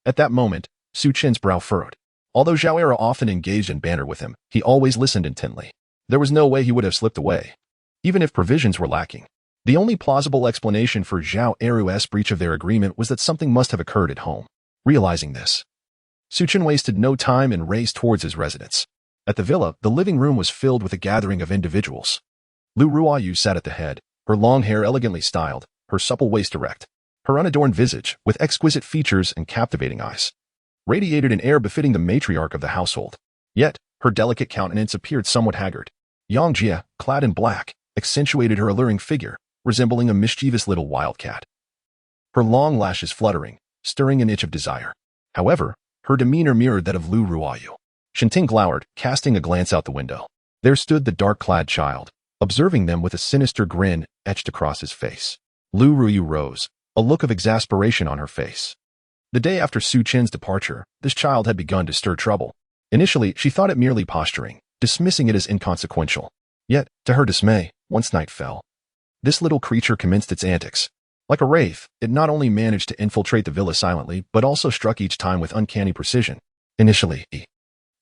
At that moment, Su Chen's brow furrowed. Although Zhao Eru often engaged in banter with him, he always listened intently. There was no way he would have slipped away, even if provisions were lacking. The only plausible explanation for Zhao Eru's breach of their agreement was that something must have occurred at home. Realizing this, Su Chen wasted no time and raced towards his residence. At the villa, the living room was filled with a gathering of individuals. Lu Ruoyu sat at the head, her long hair elegantly styled, her supple waist erect. Her unadorned visage, with exquisite features and captivating eyes, radiated an air befitting the matriarch of the household. Yet, her delicate countenance appeared somewhat haggard. Yang Jie, clad in black, accentuated her alluring figure, resembling a mischievous little wildcat. Her long lashes fluttering, stirring an itch of desire. However, her demeanor mirrored that of Lu Ruoyu. Shinting glowered, casting a glance out the window. There stood the dark-clad child, observing them with a sinister grin etched across his face. Lu Ruoyu rose, a look of exasperation on her face. The day after Su Chen's departure, this child had begun to stir trouble. Initially, she thought it merely posturing, dismissing it as inconsequential. Yet, to her dismay, once night fell. This little creature commenced its antics. Like a wraith, it not only managed to infiltrate the villa silently, but also struck each time with uncanny precision. Initially,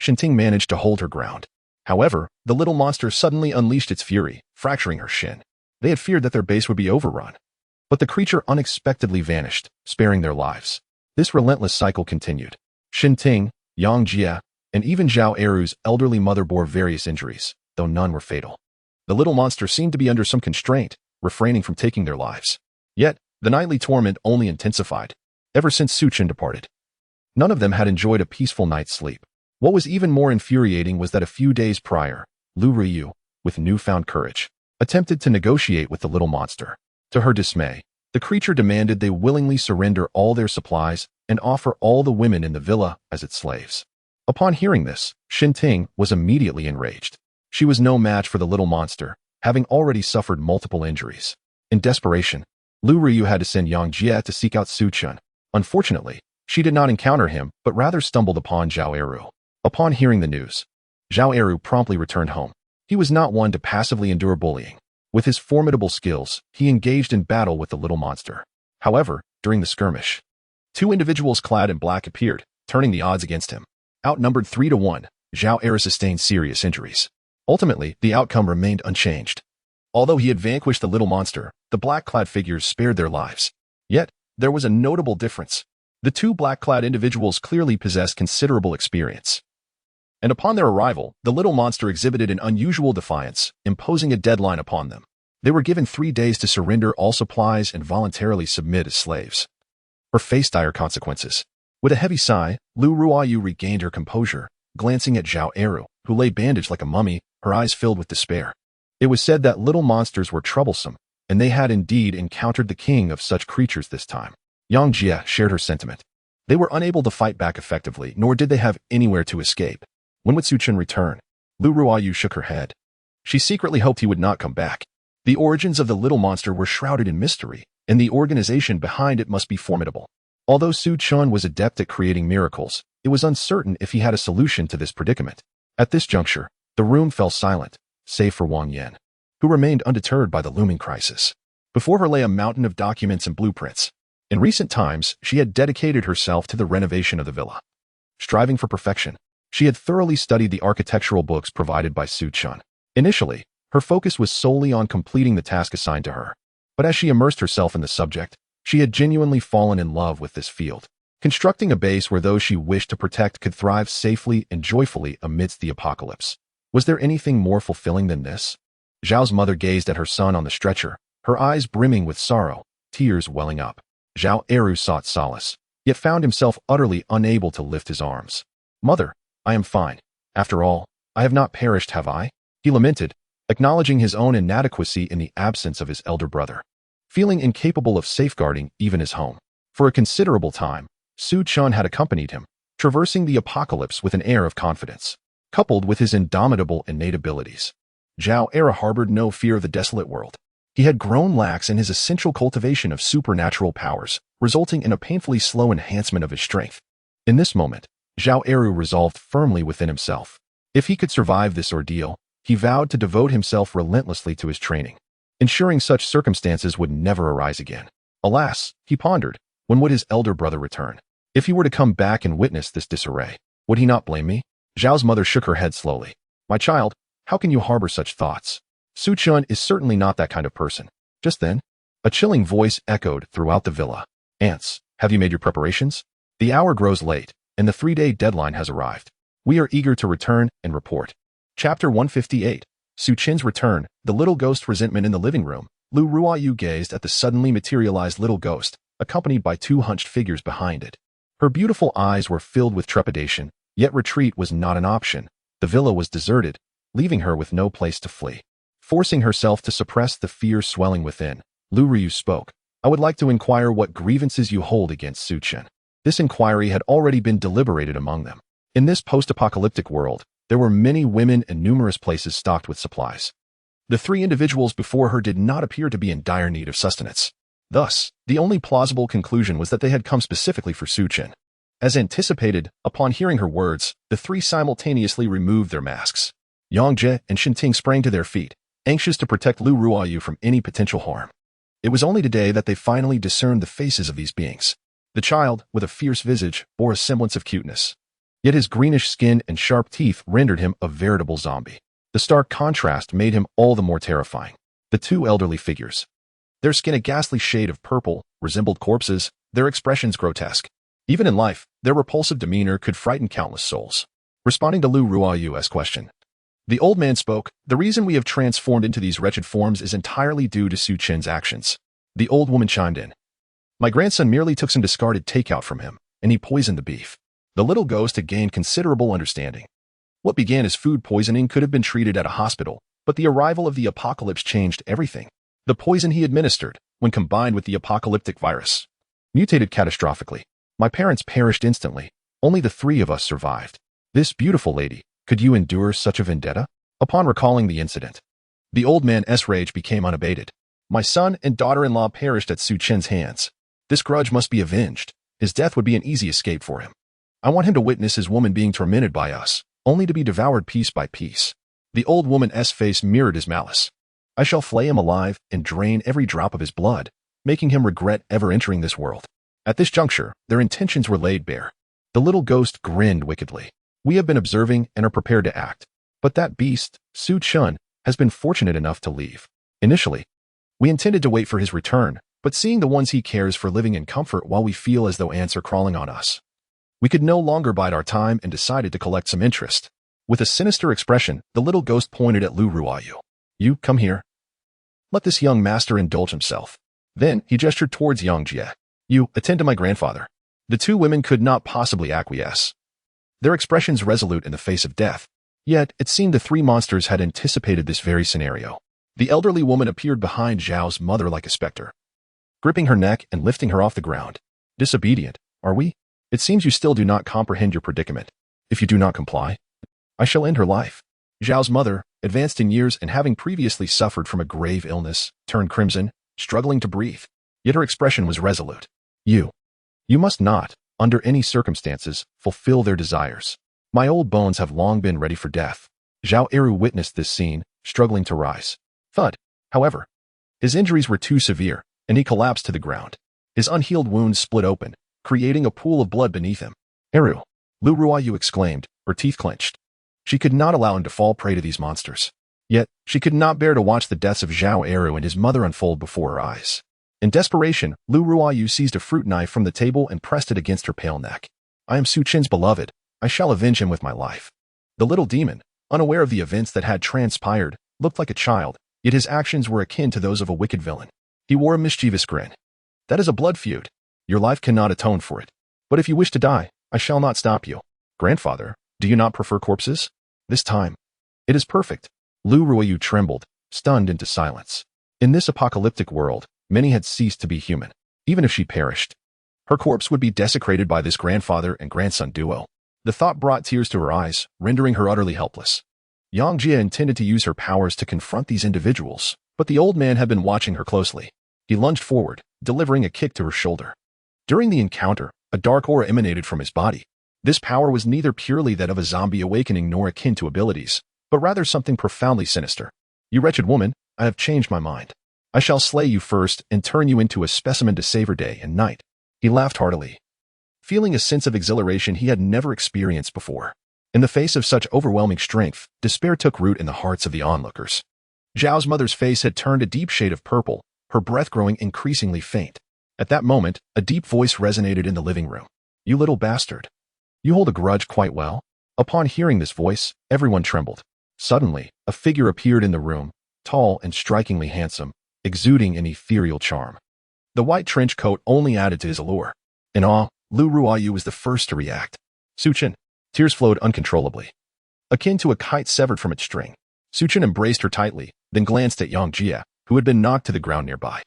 Shinting managed to hold her ground. However, the little monster suddenly unleashed its fury, fracturing her shin. They had feared that their base would be overrun. But the creature unexpectedly vanished, sparing their lives. This relentless cycle continued. Shinting, Yang Jie, and even Zhao Eru's elderly mother bore various injuries, though none were fatal. The little monster seemed to be under some constraint, refraining from taking their lives. Yet, the nightly torment only intensified, ever since Su Chen departed. None of them had enjoyed a peaceful night's sleep. What was even more infuriating was that a few days prior, Lu Ruoyu, with newfound courage, attempted to negotiate with the little monster. To her dismay, the creature demanded they willingly surrender all their supplies and offer all the women in the villa as its slaves. Upon hearing this, Shinting was immediately enraged. She was no match for the little monster, having already suffered multiple injuries. In desperation, Lu Ruoyu had to send Yang Jie to seek out Su Chen. Unfortunately, she did not encounter him, but rather stumbled upon Zhao Eru. Upon hearing the news, Zhao Eru promptly returned home. He was not one to passively endure bullying. With his formidable skills, he engaged in battle with the little monster. However, during the skirmish, two individuals clad in black appeared, turning the odds against him. Outnumbered 3-1, Zhao Eru sustained serious injuries. Ultimately, the outcome remained unchanged. Although he had vanquished the little monster, the black-clad figures spared their lives. Yet, there was a notable difference. The two black-clad individuals clearly possessed considerable experience. And upon their arrival, the little monster exhibited an unusual defiance, imposing a deadline upon them. They were given 3 days to surrender all supplies and voluntarily submit as slaves, or face dire consequences. With a heavy sigh, Lu Ruoyu regained her composure, glancing at Zhao Eru, who lay bandaged like a mummy, her eyes filled with despair. It was said that little monsters were troublesome, and they had indeed encountered the king of such creatures this time. Yang Jie shared her sentiment. They were unable to fight back effectively, nor did they have anywhere to escape. When would Su Chen return? Lu Ruoyu shook her head. She secretly hoped he would not come back. The origins of the little monster were shrouded in mystery, and the organization behind it must be formidable. Although Su Chen was adept at creating miracles, it was uncertain if he had a solution to this predicament. At this juncture, the room fell silent, save for Wang Yan, who remained undeterred by the looming crisis. Before her lay a mountain of documents and blueprints. In recent times, she had dedicated herself to the renovation of the villa. Striving for perfection, she had thoroughly studied the architectural books provided by Su Chen. Initially, her focus was solely on completing the task assigned to her. But as she immersed herself in the subject, she had genuinely fallen in love with this field. Constructing a base where those she wished to protect could thrive safely and joyfully amidst the apocalypse. Was there anything more fulfilling than this? Zhao's mother gazed at her son on the stretcher, her eyes brimming with sorrow, tears welling up. Zhao Eru sought solace, yet found himself utterly unable to lift his arms. "Mother, I am fine. After all, I have not perished, have I?" He lamented, acknowledging his own inadequacy in the absence of his elder brother, feeling incapable of safeguarding even his home. For a considerable time, Su Chen had accompanied him, traversing the apocalypse with an air of confidence. Coupled with his indomitable innate abilities, Zhao Eru harbored no fear of the desolate world. He had grown lax in his essential cultivation of supernatural powers, resulting in a painfully slow enhancement of his strength. In this moment, Zhao Eru resolved firmly within himself. If he could survive this ordeal, he vowed to devote himself relentlessly to his training, ensuring such circumstances would never arise again. Alas, he pondered, when would his elder brother return? If he were to come back and witness this disarray, would he not blame me? Zhao's mother shook her head slowly. "My child, how can you harbor such thoughts? Su Chen is certainly not that kind of person." Just then, a chilling voice echoed throughout the villa. "Ants, have you made your preparations?" The hour grows late, and the 3-day deadline has arrived. We are eager to return and report. Chapter 158. Su Chen's return, the little ghost resentment in the living room. Lu Ruoyu gazed at the suddenly materialized little ghost, accompanied by 2 hunched figures behind it. Her beautiful eyes were filled with trepidation, yet retreat was not an option. The villa was deserted, leaving her with no place to flee. Forcing herself to suppress the fear swelling within, Lu Ruoyu spoke. I would like to inquire what grievances you hold against Su Chen. This inquiry had already been deliberated among them. In this post-apocalyptic world, there were many women and numerous places stocked with supplies. The 3 individuals before her did not appear to be in dire need of sustenance. Thus, the only plausible conclusion was that they had come specifically for Su Chen. As anticipated, upon hearing her words, the 3 simultaneously removed their masks. Yang Jie and Shinting sprang to their feet, anxious to protect Lu Ruoyu from any potential harm. It was only today that they finally discerned the faces of these beings. The child, with a fierce visage, bore a semblance of cuteness. Yet his greenish skin and sharp teeth rendered him a veritable zombie. The stark contrast made him all the more terrifying. The 2 elderly figures. Their skin a ghastly shade of purple, resembled corpses, their expressions grotesque. Even in life, their repulsive demeanor could frighten countless souls. Responding to Lu Ruoyu's question, the old man spoke, the reason we have transformed into these wretched forms is entirely due to Su Chen's actions. The old woman chimed in. My grandson merely took some discarded takeout from him, and he poisoned the beef. The little ghost had gained considerable understanding. What began as food poisoning could have been treated at a hospital, but the arrival of the apocalypse changed everything. The poison he administered, when combined with the apocalyptic virus, mutated catastrophically. My parents perished instantly. Only the 3 of us survived. This beautiful lady, could you endure such a vendetta? Upon recalling the incident, the old man's rage became unabated. My son and daughter-in-law perished at Su Chen's hands. This grudge must be avenged. His death would be an easy escape for him. I want him to witness his woman being tormented by us, only to be devoured piece by piece. The old woman's face mirrored his malice. I shall flay him alive and drain every drop of his blood, making him regret ever entering this world. At this juncture, their intentions were laid bare. The little ghost grinned wickedly. We have been observing and are prepared to act. But that beast, Su Chen, has been fortunate enough to leave. Initially, we intended to wait for his return, but seeing the ones he cares for living in comfort while we feel as though ants are crawling on us, we could no longer bide our time and decided to collect some interest. With a sinister expression, the little ghost pointed at Lu Ruoyu. You, come here. Let this young master indulge himself. Then he gestured towards Yang Jie. You, attend to my grandfather. The 2 women could not possibly acquiesce. Their expressions resolute in the face of death. Yet, it seemed the 3 monsters had anticipated this very scenario. The elderly woman appeared behind Zhao's mother like a specter, gripping her neck and lifting her off the ground. Disobedient, are we? It seems you still do not comprehend your predicament. If you do not comply, I shall end her life. Zhao's mother, advanced in years and having previously suffered from a grave illness, turned crimson, struggling to breathe. Yet her expression was resolute. You must not, under any circumstances, fulfill their desires. My old bones have long been ready for death. Zhao Eru witnessed this scene, struggling to rise. Thud. However, his injuries were too severe, and he collapsed to the ground. His unhealed wounds split open, creating a pool of blood beneath him. Eru, Lu Ruoyu exclaimed, her teeth clenched. She could not allow him to fall prey to these monsters. Yet, she could not bear to watch the deaths of Zhao Eru and his mother unfold before her eyes. In desperation, Lu Ruoyu seized a fruit knife from the table and pressed it against her pale neck. I am Su Chen's beloved. I shall avenge him with my life. The little demon, unaware of the events that had transpired, looked like a child, yet his actions were akin to those of a wicked villain. He wore a mischievous grin. That is a blood feud. Your life cannot atone for it. But if you wish to die, I shall not stop you. Grandfather, do you not prefer corpses? This time, it is perfect. Lu Ruoyu trembled, stunned into silence. In this apocalyptic world, many had ceased to be human. Even if she perished, her corpse would be desecrated by this grandfather and grandson duo. The thought brought tears to her eyes, rendering her utterly helpless. Yang Jie intended to use her powers to confront these individuals, but the old man had been watching her closely. He lunged forward, delivering a kick to her shoulder. During the encounter, a dark aura emanated from his body. This power was neither purely that of a zombie awakening nor akin to abilities, but rather something profoundly sinister. You wretched woman, I have changed my mind. I shall slay you first and turn you into a specimen to savor day and night. He laughed heartily, feeling a sense of exhilaration he had never experienced before. In the face of such overwhelming strength, despair took root in the hearts of the onlookers. Zhao's mother's face had turned a deep shade of purple, her breath growing increasingly faint. At that moment, a deep voice resonated in the living room. You little bastard. You hold a grudge quite well. Upon hearing this voice, everyone trembled. Suddenly, a figure appeared in the room, tall and strikingly handsome, exuding an ethereal charm. The white trench coat only added to his allure. In awe, Lu Ruoyu was the first to react. Su Chen. Tears flowed uncontrollably. Akin to a kite severed from its string, Su Chen embraced her tightly, then glanced at Yang Jie, who had been knocked to the ground nearby.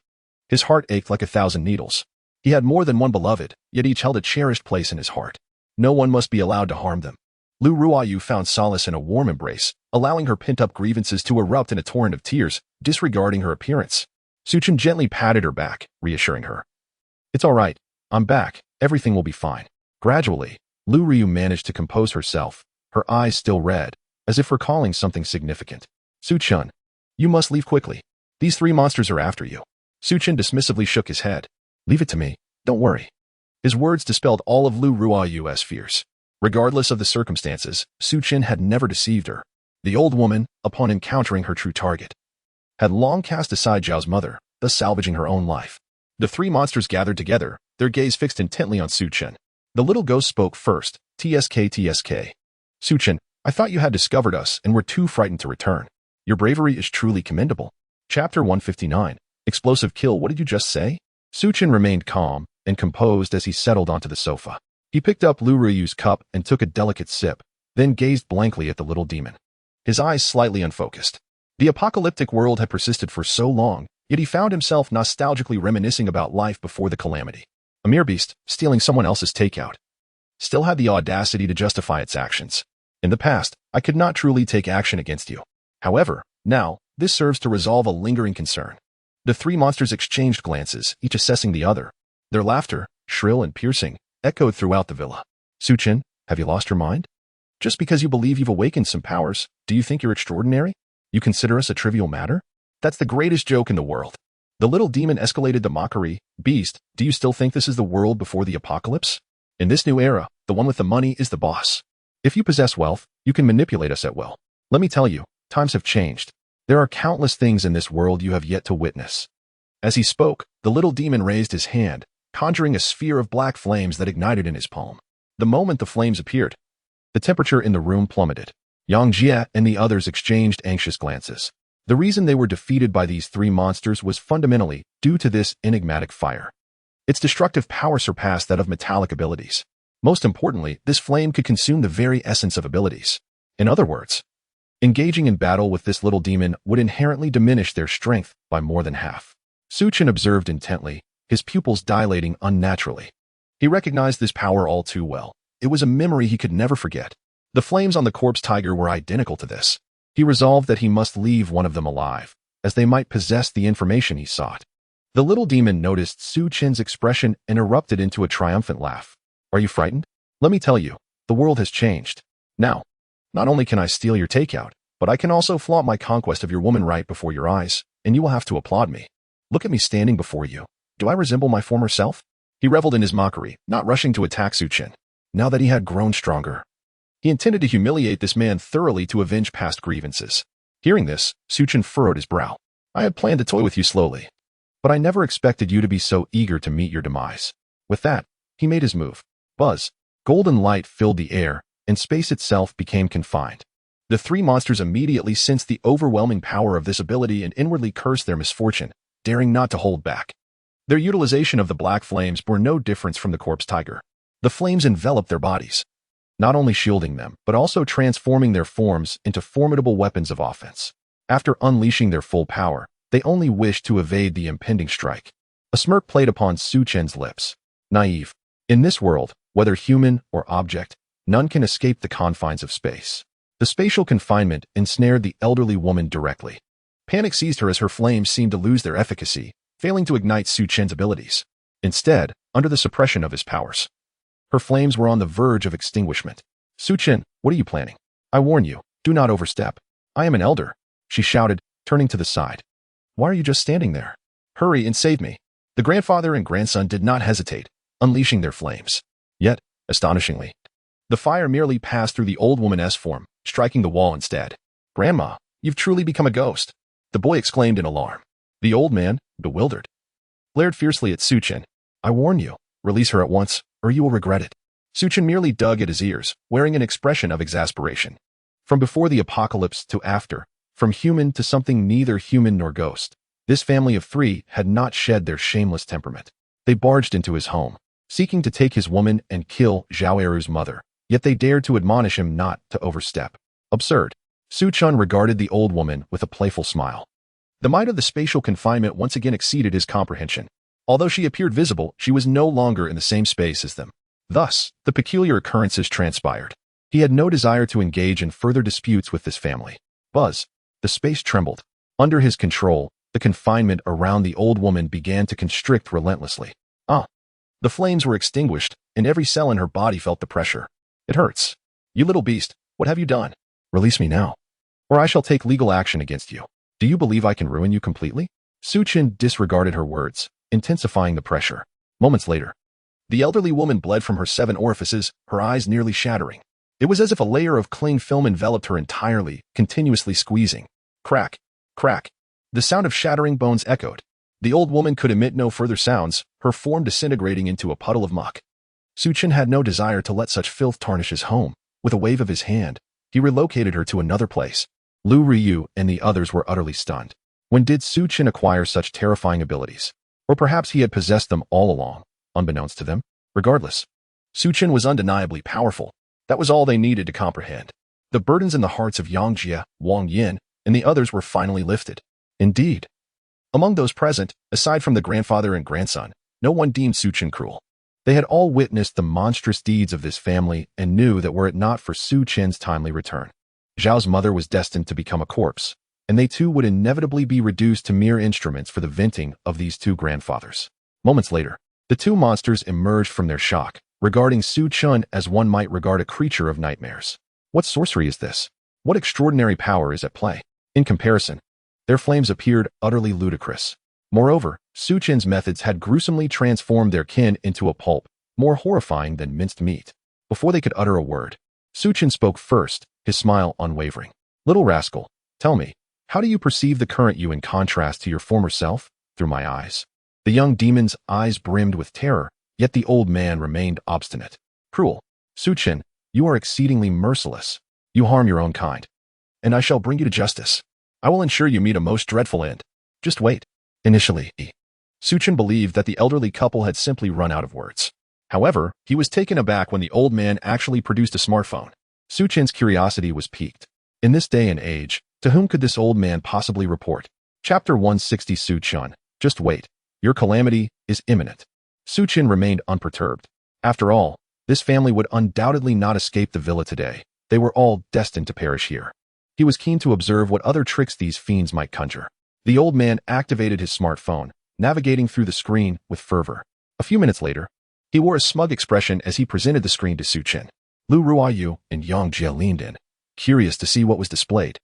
His heart ached like 1,000 needles. He had more than one beloved, yet each held a cherished place in his heart. No one must be allowed to harm them. Lu Ruoyu found solace in a warm embrace, allowing her pent-up grievances to erupt in a torrent of tears, disregarding her appearance. Su Chen gently patted her back, reassuring her. It's all right. I'm back. Everything will be fine. Gradually, Lu Ryu managed to compose herself, her eyes still red, as if recalling something significant. Su Chen, you must leave quickly. These 3 monsters are after you. Su Chen dismissively shook his head. Leave it to me. Don't worry. His words dispelled all of Lu Ruoyu's fears. Regardless of the circumstances, Su Chen had never deceived her. The old woman, upon encountering her true target, had long cast aside Zhao's mother, thus salvaging her own life. The 3 monsters gathered together, their gaze fixed intently on Su Chen. The little ghost spoke first. TSK. Su Chen, I thought you had discovered us and were too frightened to return. Your bravery is truly commendable. Chapter 159. Explosive kill. What did you just say? Su Chen remained calm and composed as he settled onto the sofa. He picked up Lu Ruyu's cup and took a delicate sip, then gazed blankly at the little demon. His eyes slightly unfocused. The apocalyptic world had persisted for so long, yet he found himself nostalgically reminiscing about life before the calamity. A mere beast, stealing someone else's takeout, still had the audacity to justify its actions. In the past, I could not truly take action against you. However, now, this serves to resolve a lingering concern. The 3 monsters exchanged glances, each assessing the other. Their laughter, shrill and piercing, echoed throughout the villa. Su Chen, have you lost your mind? Just because you believe you've awakened some powers, do you think you're extraordinary? You consider us a trivial matter? That's the greatest joke in the world. The little demon escalated the mockery. Beast, do you still think this is the world before the apocalypse? In this new era, the one with the money is the boss. If you possess wealth, you can manipulate us at will. Let me tell you, times have changed. There are countless things in this world you have yet to witness. As he spoke, the little demon raised his hand, conjuring a sphere of black flames that ignited in his palm. The moment the flames appeared, the temperature in the room plummeted. Yang Jie and the others exchanged anxious glances. The reason they were defeated by these 3 monsters was fundamentally due to this enigmatic fire. Its destructive power surpassed that of metallic abilities. Most importantly, this flame could consume the very essence of abilities. In other words, engaging in battle with this little demon would inherently diminish their strength by more than half. Su Chen observed intently, his pupils dilating unnaturally. He recognized this power all too well. It was a memory he could never forget. The flames on the corpse tiger were identical to this. He resolved that he must leave one of them alive, as they might possess the information he sought. The little demon noticed Su Chen's expression and erupted into a triumphant laugh. Are you frightened? Let me tell you, the world has changed. Now, not only can I steal your takeout, but I can also flaunt my conquest of your woman right before your eyes, and you will have to applaud me. Look at me standing before you. Do I resemble my former self? He reveled in his mockery, not rushing to attack Su Chen. Now that he had grown stronger, he intended to humiliate this man thoroughly to avenge past grievances. Hearing this, Su Chen furrowed his brow. I had planned to toy with you slowly, but I never expected you to be so eager to meet your demise. With that, he made his move. Buzz. Golden light filled the air, and space itself became confined. The 3 monsters immediately sensed the overwhelming power of this ability and inwardly cursed their misfortune, daring not to hold back. Their utilization of the black flames bore no difference from the corpse tiger. The flames enveloped their bodies, not only shielding them, but also transforming their forms into formidable weapons of offense. After unleashing their full power, they only wished to evade the impending strike. A smirk played upon Su Chen's lips. Naive. In this world, whether human or object, none can escape the confines of space. The spatial confinement ensnared the elderly woman directly. Panic seized her as her flames seemed to lose their efficacy, failing to ignite Su Chen's abilities. Instead, under the suppression of his powers, her flames were on the verge of extinguishment. Su Chen, what are you planning? I warn you, do not overstep. I am an elder, she shouted, turning to the side. Why are you just standing there? Hurry and save me. The grandfather and grandson did not hesitate, unleashing their flames. Yet, astonishingly, the fire merely passed through the old woman's form, striking the wall instead. Grandma, you've truly become a ghost, the boy exclaimed in alarm. The old man, bewildered, glared fiercely at Su Chen. I warn you, release her at once, or you will regret it. Su Chen merely dug at his ears, wearing an expression of exasperation. From before the apocalypse to after, from human to something neither human nor ghost, this family of three had not shed their shameless temperament. They barged into his home, seeking to take his woman and kill Zhao Eru's mother, yet they dared to admonish him not to overstep. Absurd. Su Chen regarded the old woman with a playful smile. The might of the spatial confinement once again exceeded his comprehension. Although she appeared visible, she was no longer in the same space as them. Thus, the peculiar occurrences transpired. He had no desire to engage in further disputes with this family. Buzz. The space trembled. Under his control, the confinement around the old woman began to constrict relentlessly. The flames were extinguished, and every cell in her body felt the pressure. It hurts. You little beast, what have you done? Release me now, or I shall take legal action against you. Do you believe I can ruin you completely? Su Chen disregarded her words, intensifying the pressure. Moments later, the elderly woman bled from her 7 orifices, her eyes nearly shattering. It was as if a layer of cling film enveloped her entirely, continuously squeezing. Crack, crack. The sound of shattering bones echoed. The old woman could emit no further sounds, her form disintegrating into a puddle of muck. Su Chen had no desire to let such filth tarnish his home. With a wave of his hand, he relocated her to another place. Lu Ryu and the others were utterly stunned. When did Su Chen acquire such terrifying abilities? Or perhaps he had possessed them all along, unbeknownst to them? Regardless, Su Chen was undeniably powerful. That was all they needed to comprehend. The burdens in the hearts of Yang Jie, Wang Yin, and the others were finally lifted. Indeed. Among those present, aside from the grandfather and grandson, no one deemed Su Chen cruel. They had all witnessed the monstrous deeds of this family and knew that were it not for Su Chen's timely return, Zhao's mother was destined to become a corpse, and they too would inevitably be reduced to mere instruments for the venting of these 2 grandfathers. Moments later, the 2 monsters emerged from their shock, regarding Su Chen as one might regard a creature of nightmares. What sorcery is this? What extraordinary power is at play? In comparison, their flames appeared utterly ludicrous. Moreover, Su Chen's methods had gruesomely transformed their kin into a pulp, more horrifying than minced meat. Before they could utter a word, Su Chen spoke first, his smile unwavering. Little rascal, tell me, how do you perceive the current you in contrast to your former self? Through my eyes. The young demon's eyes brimmed with terror, yet the old man remained obstinate. Cruel. Su Chen, you are exceedingly merciless. You harm your own kind. And I shall bring you to justice. I will ensure you meet a most dreadful end. Just wait. Initially, Su Chen believed that the elderly couple had simply run out of words. However, he was taken aback when the old man actually produced a smartphone. Su Chen's curiosity was piqued. In this day and age, to whom could this old man possibly report? Chapter 160. Su Chen, just wait. Your calamity is imminent. Su Chen remained unperturbed. After all, this family would undoubtedly not escape the villa today. They were all destined to perish here. He was keen to observe what other tricks these fiends might conjure. The old man activated his smartphone, navigating through the screen with fervor. A few minutes later, he wore a smug expression as he presented the screen to Su Chen. Lu Ruiyu and Yang Jie leaned in, curious to see what was displayed.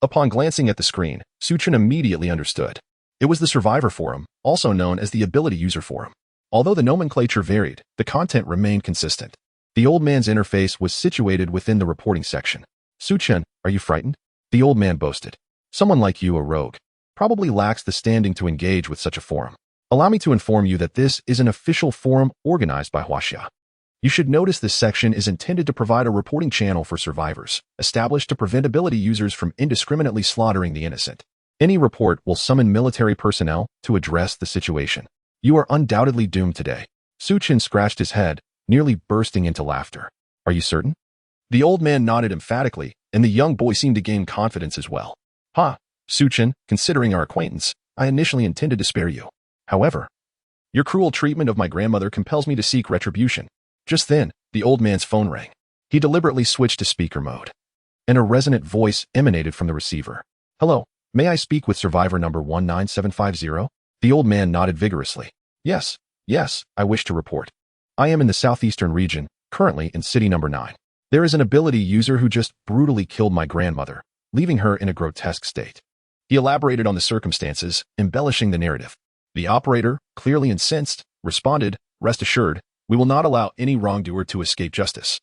Upon glancing at the screen, Su Chen immediately understood. It was the Survivor Forum, also known as the Ability User Forum. Although the nomenclature varied, the content remained consistent. The old man's interface was situated within the reporting section. Su Chen, are you frightened? The old man boasted. Someone like you, a rogue, probably lacks the standing to engage with such a forum. Allow me to inform you that this is an official forum organized by Huaxia. You should notice this section is intended to provide a reporting channel for survivors, established to prevent ability users from indiscriminately slaughtering the innocent. Any report will summon military personnel to address the situation. You are undoubtedly doomed today. Su Chen scratched his head, nearly bursting into laughter. Are you certain? The old man nodded emphatically, and the young boy seemed to gain confidence as well. Su Chen, considering our acquaintance, I initially intended to spare you. However, your cruel treatment of my grandmother compels me to seek retribution. Just then, the old man's phone rang. He deliberately switched to speaker mode, and a resonant voice emanated from the receiver. Hello, may I speak with survivor number 19750? The old man nodded vigorously. Yes, I wish to report. I am in the southeastern region, currently in city number 9. There is an ability user who just brutally killed my grandmother, leaving her in a grotesque state. He elaborated on the circumstances, embellishing the narrative. The operator, clearly incensed, responded, rest assured, we will not allow any wrongdoer to escape justice.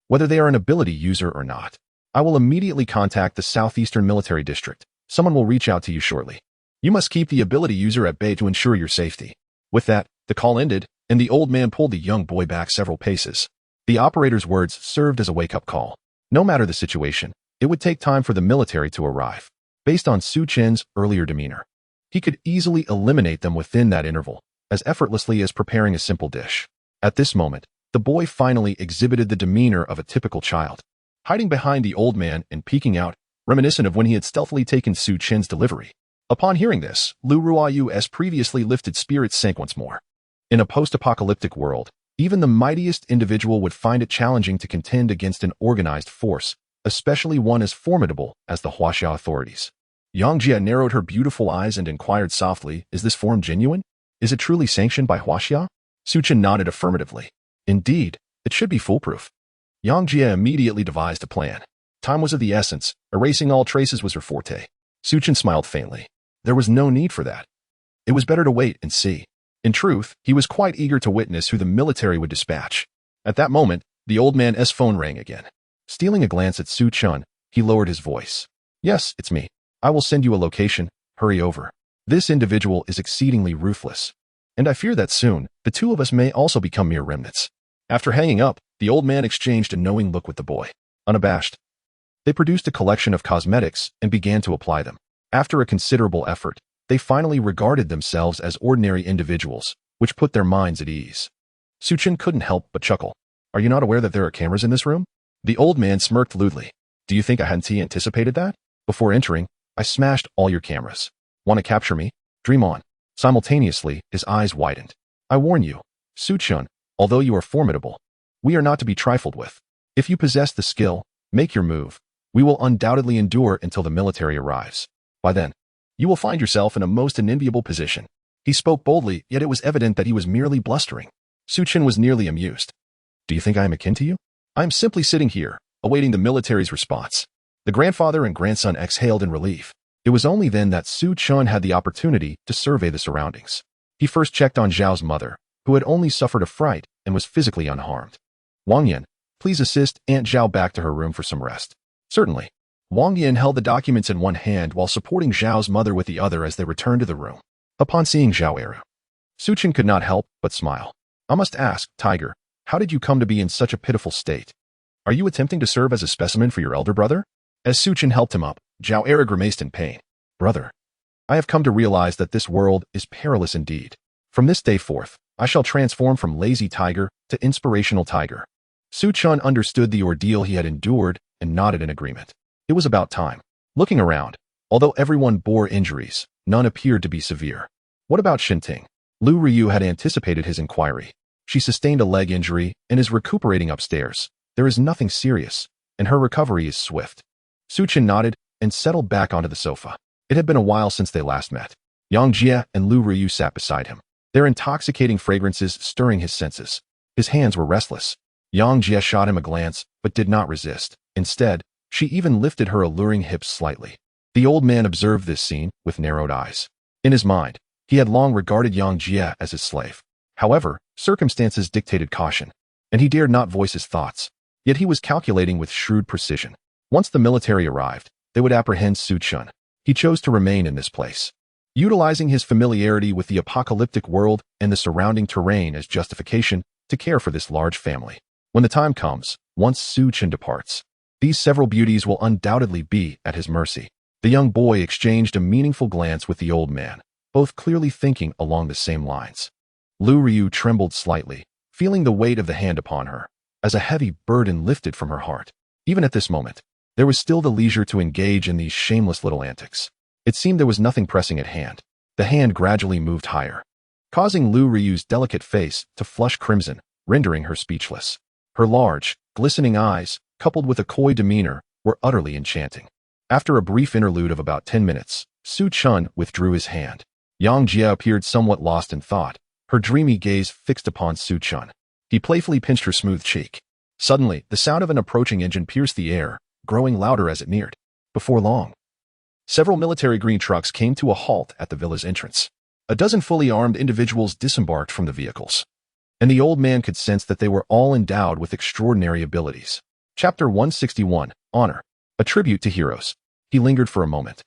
Whether they are an ability user or not, I will immediately contact the Southeastern Military District. Someone will reach out to you shortly. You must keep the ability user at bay to ensure your safety. With that, the call ended, and the old man pulled the young boy back several paces. The operator's words served as a wake-up call. No matter the situation, it would take time for the military to arrive. Based on Su Chen's earlier demeanor, he could easily eliminate them within that interval, as effortlessly as preparing a simple dish. At this moment, the boy finally exhibited the demeanor of a typical child, hiding behind the old man and peeking out, reminiscent of when he had stealthily taken Su Chen's delivery. Upon hearing this, Lu Ruoyu's previously lifted spirits sank once more. In a post-apocalyptic world, even the mightiest individual would find it challenging to contend against an organized force, especially one as formidable as the Huaxia authorities. Yang Jie narrowed her beautiful eyes and inquired softly, "Is this form genuine? Is it truly sanctioned by Huaxia?" Su Chen nodded affirmatively. "Indeed, it should be foolproof." Yang Jie immediately devised a plan. Time was of the essence. Erasing all traces was her forte. Su Chen smiled faintly. There was no need for that. It was better to wait and see. In truth, he was quite eager to witness who the military would dispatch. At that moment, the old man's phone rang again. Stealing a glance at Su Chen, he lowered his voice. "Yes, it's me. I will send you a location. Hurry over. This individual is exceedingly ruthless. And I fear that soon, the two of us may also become mere remnants." After hanging up, the old man exchanged a knowing look with the boy. Unabashed, they produced a collection of cosmetics and began to apply them. After a considerable effort, they finally regarded themselves as ordinary individuals, which put their minds at ease. Su Chen couldn't help but chuckle. "Are you not aware that there are cameras in this room?" The old man smirked lewdly. "Do you think I hadn't anticipated that? Before entering, I smashed all your cameras. Want to capture me? Dream on." Simultaneously, his eyes widened. "I warn you, Su Chen, although you are formidable, we are not to be trifled with. If you possess the skill, make your move. We will undoubtedly endure until the military arrives. By then, you will find yourself in a most unenviable position." He spoke boldly, yet it was evident that he was merely blustering. Su Chen was nearly amused. "Do you think I am akin to you? I am simply sitting here, awaiting the military's response." The grandfather and grandson exhaled in relief. It was only then that Su Chen had the opportunity to survey the surroundings. He first checked on Zhao's mother, who had only suffered a fright and was physically unharmed. "Wang Yan, please assist Aunt Zhao back to her room for some rest." "Certainly." Wang Yan held the documents in one hand while supporting Zhao's mother with the other as they returned to the room. Upon seeing Zhao Eru, Su Chen could not help but smile. "I must ask, Tiger, how did you come to be in such a pitiful state? Are you attempting to serve as a specimen for your elder brother?" As Su Chen helped him up, Zhao Eru grimaced in pain. "Brother, I have come to realize that this world is perilous indeed. From this day forth, I shall transform from lazy tiger to inspirational tiger." Su Chen understood the ordeal he had endured and nodded in agreement. It was about time. Looking around, although everyone bore injuries, none appeared to be severe. "What about Shinting?" Lu Ryu had anticipated his inquiry. "She sustained a leg injury and is recuperating upstairs. There is nothing serious, and her recovery is swift." Su Chen nodded and settled back onto the sofa. It had been a while since they last met. Yang Jie and Lu Ryu sat beside him, their intoxicating fragrances stirring his senses. His hands were restless. Yang Jie shot him a glance, but did not resist. Instead, she even lifted her alluring hips slightly. The old man observed this scene with narrowed eyes. In his mind, he had long regarded Yang Jie as his slave. However, circumstances dictated caution, and he dared not voice his thoughts. Yet he was calculating with shrewd precision. Once the military arrived, they would apprehend Su Chen. He chose to remain in this place, utilizing his familiarity with the apocalyptic world and the surrounding terrain as justification to care for this large family. When the time comes, once Su Chen departs, these several beauties will undoubtedly be at his mercy. The young boy exchanged a meaningful glance with the old man, both clearly thinking along the same lines. Lu Ryu trembled slightly, feeling the weight of the hand upon her, as a heavy burden lifted from her heart. Even at this moment, there was still the leisure to engage in these shameless little antics. It seemed there was nothing pressing at hand. The hand gradually moved higher, causing Lu Ryu's delicate face to flush crimson, rendering her speechless. Her large, glistening eyes, coupled with a coy demeanor, were utterly enchanting. After a brief interlude of about 10 minutes, Su Chen withdrew his hand. Yang Jie appeared somewhat lost in thought, her dreamy gaze fixed upon Su Chen. He playfully pinched her smooth cheek. Suddenly, the sound of an approaching engine pierced the air, growing louder as it neared. Before long, several military green trucks came to a halt at the villa's entrance. A dozen fully armed individuals disembarked from the vehicles, and the old man could sense that they were all endowed with extraordinary abilities. Chapter 161, Honor, a tribute to heroes. He lingered for a moment.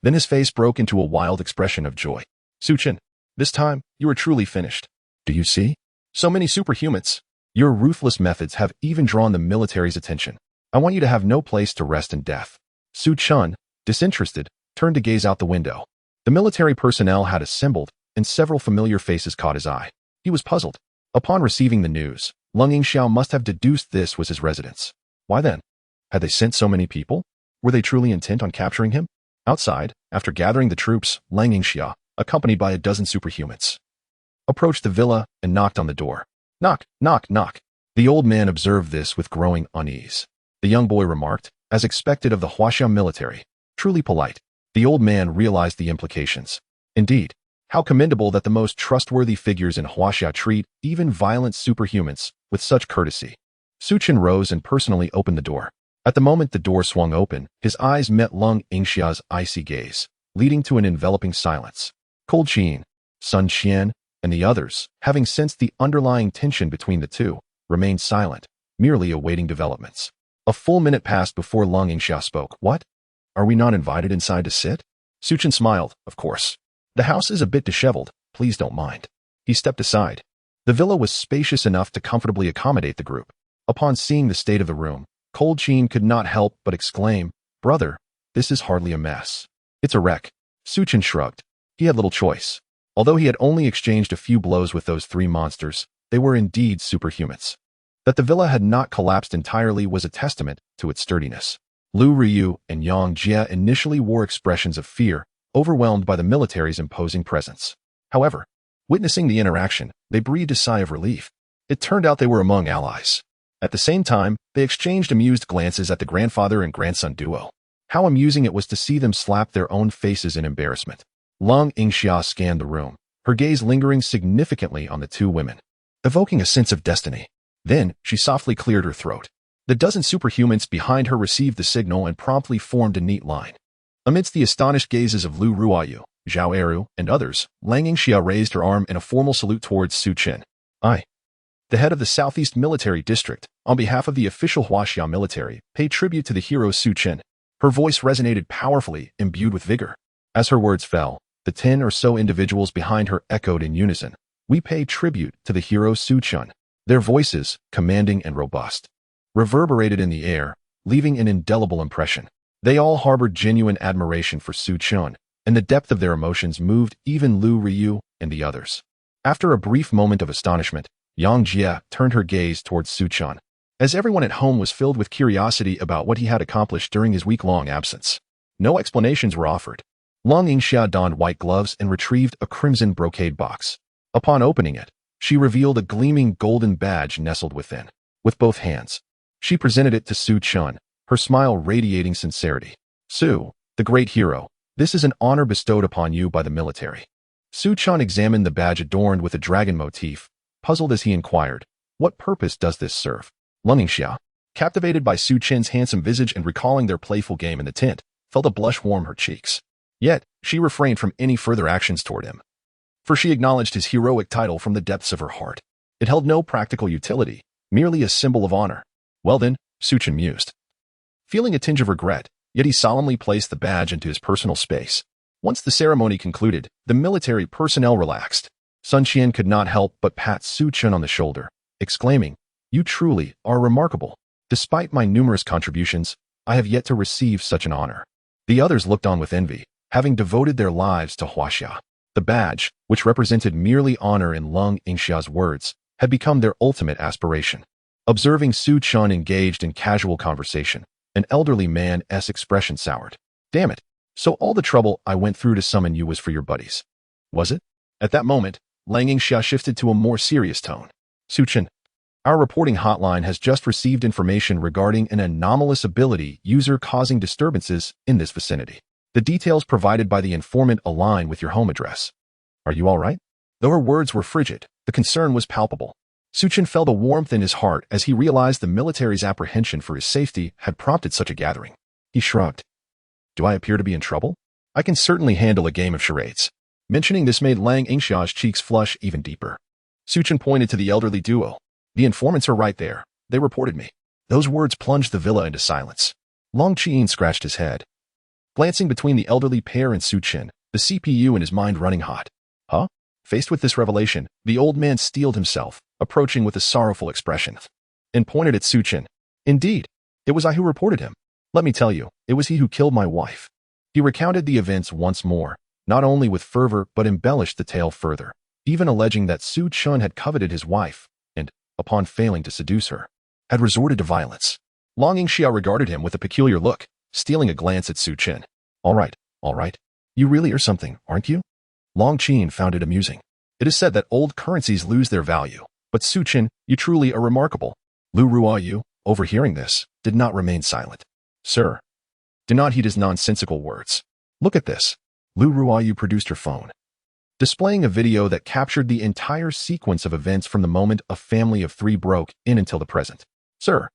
Then his face broke into a wild expression of joy. "Su Chen, this time, you are truly finished. Do you see? So many superhumans. Your ruthless methods have even drawn the military's attention. I want you to have no place to rest in death. Su Chen, disinterested, turned to gaze out the window. The military personnel had assembled, and several familiar faces caught his eye. He was puzzled. Upon receiving the news, Lung Yingxiao must have deduced this was his residence. Why then? Had they sent so many people? Were they truly intent on capturing him? Outside, after gathering the troops, Lung Yingxiao, accompanied by a dozen superhumans, approached the villa and knocked on the door. Knock, knock, knock. The old man observed this with growing unease. The young boy remarked, as expected of the Huaxia military, truly polite. The old man realized the implications. Indeed, how commendable that the most trustworthy figures in Huaxia treat even violent superhumans with such courtesy. Su Chen rose and personally opened the door. At the moment the door swung open, his eyes met Lung Yingxiao's icy gaze, leading to an enveloping silence. Cold Qin, Sun Qian, and the others, having sensed the underlying tension between the two, remained silent, merely awaiting developments. A full minute passed before Lung Yingxiao spoke. What? Are we not invited inside to sit? Su Chen smiled, of course. The house is a bit disheveled, please don't mind. He stepped aside. The villa was spacious enough to comfortably accommodate the group. Upon seeing the state of the room, Cold Qin could not help but exclaim, Brother, this is hardly a mess. It's a wreck. Su Chen shrugged. He had little choice. Although he had only exchanged a few blows with those three monsters, they were indeed superhumans. That the villa had not collapsed entirely was a testament to its sturdiness. Lu Ryu and Yang Jia initially wore expressions of fear, overwhelmed by the military's imposing presence. However, witnessing the interaction, they breathed a sigh of relief. It turned out they were among allies. At the same time, they exchanged amused glances at the grandfather and grandson duo. How amusing it was to see them slap their own faces in embarrassment. Lung Yingxiao scanned the room, her gaze lingering significantly on the two women, evoking a sense of destiny. Then, she softly cleared her throat. The dozen superhumans behind her received the signal and promptly formed a neat line. Amidst the astonished gazes of Lu Ruoyu, Zhao Eru, and others, Lung Yingxiao raised her arm in a formal salute towards Su Chen. I, the head of the Southeast Military District, on behalf of the official Huaxia military, pay tribute to the hero Su Chen. Her voice resonated powerfully, imbued with vigor. As her words fell, the 10 or so individuals behind her echoed in unison. We pay tribute to the hero Su Chen. Their voices, commanding and robust, reverberated in the air, leaving an indelible impression. They all harbored genuine admiration for Su Chen, and the depth of their emotions moved even Lu Ryu and the others. After a brief moment of astonishment, Yang Jia turned her gaze towards Su Chen, as everyone at home was filled with curiosity about what he had accomplished during his week-long absence. No explanations were offered. Lung Yingxiao donned white gloves and retrieved a crimson brocade box. Upon opening it, she revealed a gleaming golden badge nestled within. With both hands, she presented it to Su Chen, her smile radiating sincerity. Su, the great hero, this is an honor bestowed upon you by the military. Su Chen examined the badge adorned with a dragon motif, puzzled as he inquired, what purpose does this serve? Lung Yingxiao, captivated by Su Chen's handsome visage and recalling their playful game in the tent, felt a blush warm her cheeks. Yet, she refrained from any further actions toward him, for she acknowledged his heroic title from the depths of her heart. It held no practical utility, merely a symbol of honor. Well then, Su Chen mused. Feeling a tinge of regret, yet he solemnly placed the badge into his personal space. Once the ceremony concluded, the military personnel relaxed. Sun Qian could not help but pat Su Chen on the shoulder, exclaiming, You truly are remarkable. Despite my numerous contributions, I have yet to receive such an honor. The others looked on with envy, having devoted their lives to Huaxia. The badge, which represented merely honor in Lung Yingxiao's words, had become their ultimate aspiration. Observing Su Chen engaged in casual conversation, an elderly man's expression soured. Damn it, so all the trouble I went through to summon you was for your buddies. Was it? At that moment, Lung Yingxiao shifted to a more serious tone. Su Chen, our reporting hotline has just received information regarding an anomalous ability user causing disturbances in this vicinity. The details provided by the informant align with your home address. Are you all right? Though her words were frigid, the concern was palpable. Su Chen felt a warmth in his heart as he realized the military's apprehension for his safety had prompted such a gathering. He shrugged. Do I appear to be in trouble? I can certainly handle a game of charades. Mentioning this made Lung Yingxiao's cheeks flush even deeper. Su Chen pointed to the elderly duo. The informants are right there. They reported me. Those words plunged the villa into silence. Long Qin scratched his head. Glancing between the elderly pair and Su Chen, the CPU in his mind running hot. Huh? Faced with this revelation, the old man steeled himself, approaching with a sorrowful expression, and pointed at Su Chen. Indeed, it was I who reported him. Let me tell you, it was he who killed my wife. He recounted the events once more, not only with fervor but embellished the tale further, even alleging that Su Chen had coveted his wife and, upon failing to seduce her, had resorted to violence. Long Yingxia regarded him with a peculiar look, stealing a glance at Su Chen. All right. You really are something, aren't you? Long Qin found it amusing. It is said that old currencies lose their value, but Su Chen, you truly are remarkable. Lu Ruoyu, overhearing this, did not remain silent. Sir, do not heed his nonsensical words. Look at this. Lu Ruoyu produced her phone, displaying a video that captured the entire sequence of events from the moment a family of 3 broke in until the present. Sir,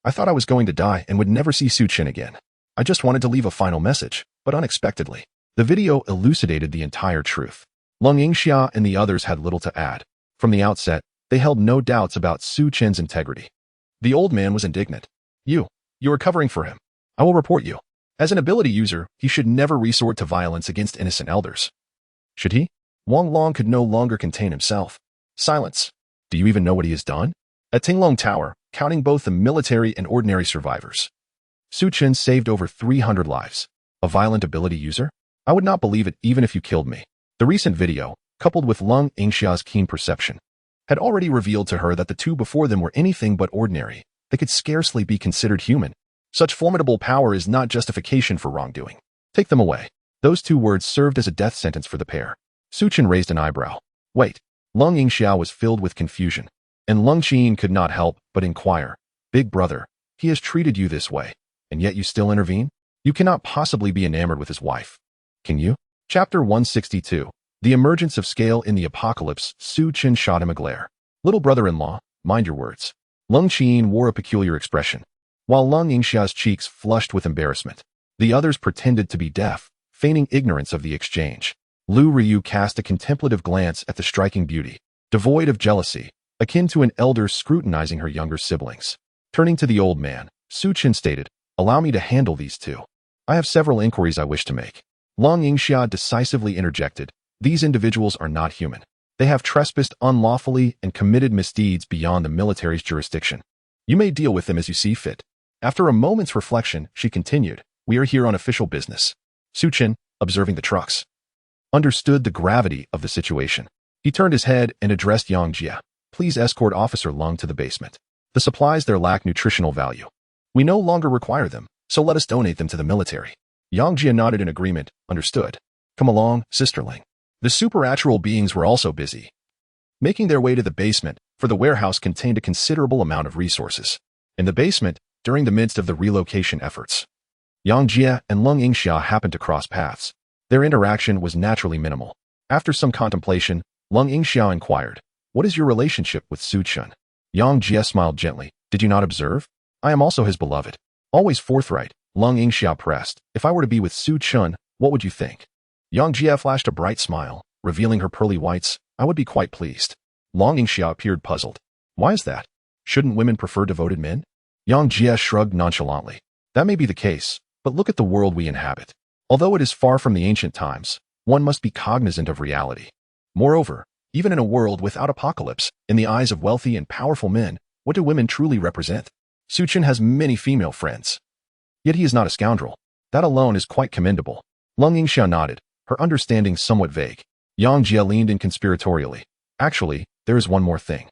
I thought I was going to die and would never see Su Chen again. I just wanted to leave a final message, but unexpectedly, the video elucidated the entire truth. Long Yingxia and the others had little to add. From the outset, they held no doubts about Su Chen's integrity. The old man was indignant. You are covering for him. I will report you. As an ability user, he should never resort to violence against innocent elders. Should he? Wang Long could no longer contain himself. Silence. Do you even know what he has done? At Tinglong Tower, counting both the military and ordinary survivors, Su Chen saved over 300 lives. A violent ability user? I would not believe it even if you killed me. The recent video, coupled with Long Yingxia's keen perception, had already revealed to her that the two before them were anything but ordinary. They could scarcely be considered human. Such formidable power is not justification for wrongdoing. Take them away. Those 2 words served as a death sentence for the pair. Su Chen raised an eyebrow. Wait. Long Yingxia was filled with confusion, and Long Qin could not help but inquire. Big brother, he has treated you this way, and yet you still intervene? You cannot possibly be enamored with his wife. Can you? Chapter 162. The emergence of scale in the apocalypse. Su Chen shot him a glare. Little brother-in-law, mind your words. Long Qin wore a peculiar expression, while Long Yingxia's cheeks flushed with embarrassment. The others pretended to be deaf, feigning ignorance of the exchange. Lu Ryu cast a contemplative glance at the striking beauty, devoid of jealousy, akin to an elder scrutinizing her younger siblings. Turning to the old man, Su Chen stated, "Allow me to handle these 2. I have several inquiries I wish to make." Long Yingxia decisively interjected, "These individuals are not human. They have trespassed unlawfully and committed misdeeds beyond the military's jurisdiction. You may deal with them as you see fit." After a moment's reflection, she continued, "We are here on official business." Su Chen, observing the trucks, understood the gravity of the situation. He turned his head and addressed Yang Jia. "Please escort Officer Lung to the basement. The supplies there lack nutritional value. We no longer require them, so let us donate them to the military." Yang Jia nodded in agreement. Understood. Come along, sisterling. The supernatural beings were also busy, making their way to the basement, for the warehouse contained a considerable amount of resources. In the basement, during the midst of the relocation efforts, Yang Jia and Long Yingxia happened to cross paths. Their interaction was naturally minimal. After some contemplation, Long Yingxia inquired, "What is your relationship with Su Chen?" Yang Jia smiled gently. "Did you not observe? I am also his beloved." Always forthright, Long Yingxia pressed, "If I were to be with Su Chen, what would you think?" Yang Jia flashed a bright smile, revealing her pearly whites. "I would be quite pleased." Long Yingxia appeared puzzled. "Why is that? Shouldn't women prefer devoted men?" Yang Jia shrugged nonchalantly. "That may be the case, but look at the world we inhabit. Although it is far from the ancient times, one must be cognizant of reality. Moreover, even in a world without apocalypse, in the eyes of wealthy and powerful men, what do women truly represent? Su Chen has many female friends. Yet he is not a scoundrel. That alone is quite commendable." Long Yingxia nodded, her understanding somewhat vague. Yang Jia leaned in conspiratorially. "Actually, there is one more thing."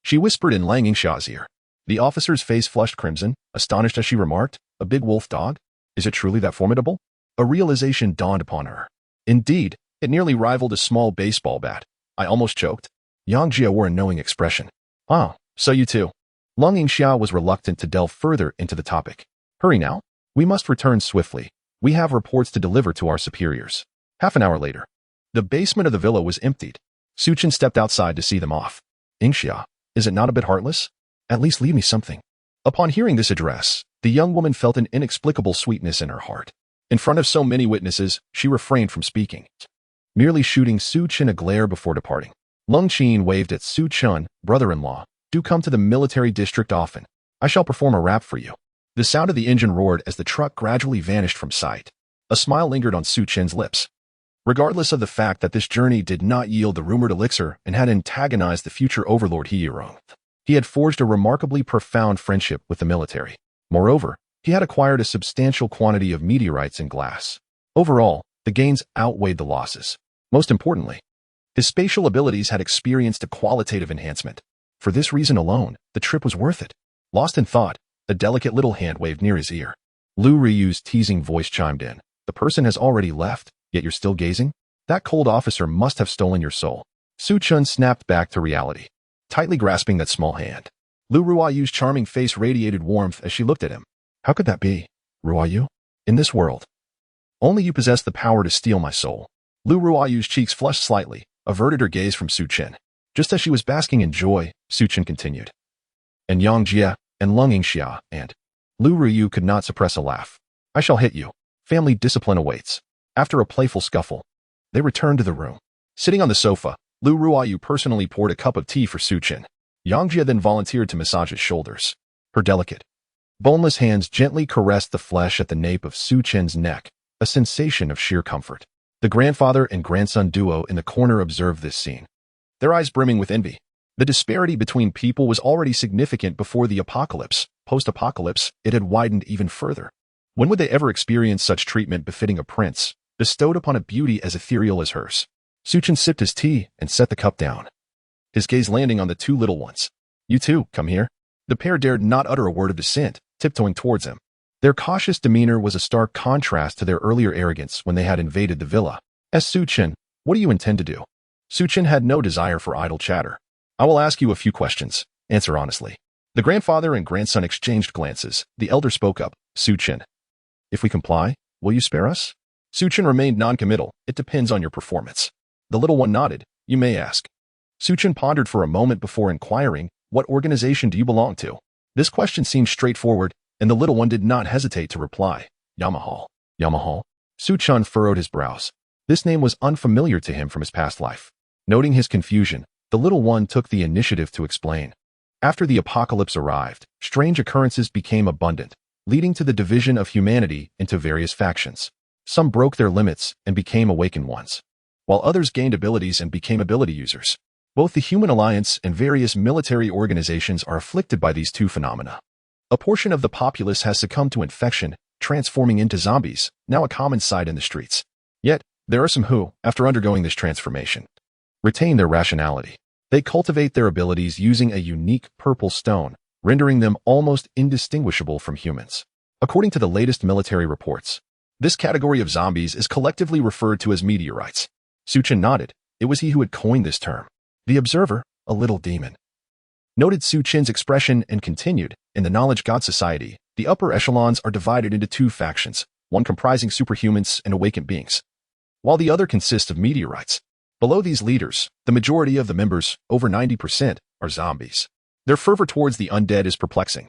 She whispered in Lang Yingxia's ear. The officer's face flushed crimson, astonished as she remarked, "A big wolf dog? Is it truly that formidable?" A realization dawned upon her. Indeed, it nearly rivaled a small baseball bat. I almost choked. Yang Jia wore a knowing expression. "Ah, so you too." Long Yingxia was reluctant to delve further into the topic. "Hurry now. We must return swiftly. We have reports to deliver to our superiors." Half an hour later, the basement of the villa was emptied. Su Chen stepped outside to see them off. "Yingxia, is it not a bit heartless? At least leave me something." Upon hearing this address, the young woman felt an inexplicable sweetness in her heart. In front of so many witnesses, she refrained from speaking, merely shooting Su Chen a glare before departing. Long Qin waved at Su Chen, "Brother-in-law, do come to the military district often. I shall perform a rap for you." The sound of the engine roared as the truck gradually vanished from sight. A smile lingered on Su Chen's lips. regardless of the fact that this journey did not yield the rumored elixir and had antagonized the future overlord Hiyirong. He had forged a remarkably profound friendship with the military. Moreover, he had acquired a substantial quantity of meteorites and glass. Overall, the gains outweighed the losses. Most importantly, his spatial abilities had experienced a qualitative enhancement. For this reason alone, the trip was worth it. Lost in thought, a delicate little hand waved near his ear. Lu Ryu's teasing voice chimed in. The person has already left, yet you're still gazing? That cold officer must have stolen your soul. Su Chen snapped back to reality, tightly grasping that small hand. Lu Ruoyu's charming face radiated warmth as she looked at him. How could that be, Ruoyu? In this world, only you possess the power to steal my soul. Lu Ruoyu's cheeks flushed slightly, averted her gaze from Su Chen. Just as she was basking in joy, Su Chen continued. And Yang Jie, and Lung Yingxia, and Lu Ryu could not suppress a laugh. I shall hit you. Family discipline awaits. After a playful scuffle, they returned to the room. Sitting on the sofa, Lu Ruoyu personally poured a cup of tea for Su Chen. Yang Jie then volunteered to massage his shoulders. Her delicate, boneless hands gently caressed the flesh at the nape of Su Chen's neck, a sensation of sheer comfort. The grandfather and grandson duo in the corner observed this scene, their eyes brimming with envy. The disparity between people was already significant before the apocalypse. Post-apocalypse, it had widened even further. When would they ever experience such treatment befitting a prince, bestowed upon a beauty as ethereal as hers? Su Chen sipped his tea and set the cup down, his gaze landing on the two little ones. You too, come here. The pair dared not utter a word of dissent, tiptoeing towards him. Their cautious demeanor was a stark contrast to their earlier arrogance when they had invaded the villa. As Su Chen, what do you intend to do? Su Chen had no desire for idle chatter. I will ask you a few questions. Answer honestly. The grandfather and grandson exchanged glances. The elder spoke up. Su Chen. If we comply, will you spare us? Su Chen remained non-committal. It depends on your performance. The little one nodded. You may ask. Su Chen pondered for a moment before inquiring, what organization do you belong to? This question seemed straightforward, and the little one did not hesitate to reply. Yamahal. Yamahal? Su Chen furrowed his brows. This name was unfamiliar to him from his past life. Noting his confusion, the little one took the initiative to explain. After the apocalypse arrived, strange occurrences became abundant, leading to the division of humanity into various factions. Some broke their limits and became awakened ones, while others gained abilities and became ability users. Both the Human Alliance and various military organizations are afflicted by these two phenomena. A portion of the populace has succumbed to infection, transforming into zombies, now a common sight in the streets. Yet, there are some who, after undergoing this transformation, retain their rationality. They cultivate their abilities using a unique purple stone, rendering them almost indistinguishable from humans. According to the latest military reports, this category of zombies is collectively referred to as meteorites. Su Chen nodded. It was he who had coined this term. The observer, a little demon, noted Su Chen's expression and continued, in the Knowledge God Society, the upper echelons are divided into two factions, one comprising superhumans and awakened beings, while the other consists of meteorites. Below these leaders, the majority of the members, over 90%, are zombies. Their fervor towards the undead is perplexing.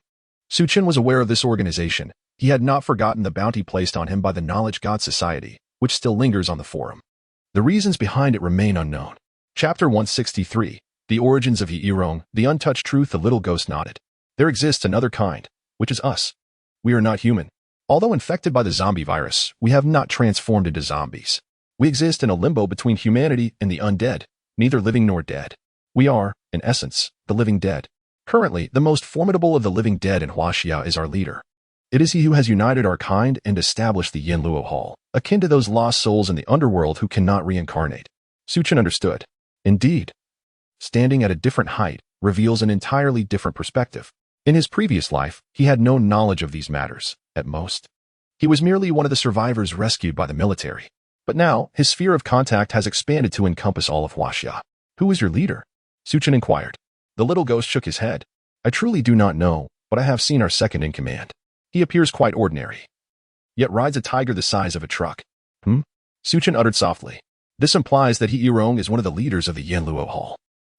Su Chen was aware of this organization. He had not forgotten the bounty placed on him by the Knowledge God Society, which still lingers on the forum. The reasons behind it remain unknown. Chapter 163, The Origins of Hiyirong, The Untouched Truth. The little ghost nodded. There exists another kind, which is us. We are not human. Although infected by the zombie virus, we have not transformed into zombies. We exist in a limbo between humanity and the undead, neither living nor dead. We are, in essence, the living dead. Currently, the most formidable of the living dead in Huaxia is our leader. It is he who has united our kind and established the Yanluo Hall, akin to those lost souls in the underworld who cannot reincarnate. Su Chen understood. Indeed, standing at a different height reveals an entirely different perspective. In his previous life, he had no knowledge of these matters, at most. He was merely one of the survivors rescued by the military. But now, his sphere of contact has expanded to encompass all of Huaxia. Who is your leader? Su Chen inquired. The little ghost shook his head. I truly do not know, but I have seen our second in command. He appears quite ordinary, yet rides a tiger the size of a truck. Su Chen uttered softly. This implies that Hiyirong is one of the leaders of the Yanluo Hall.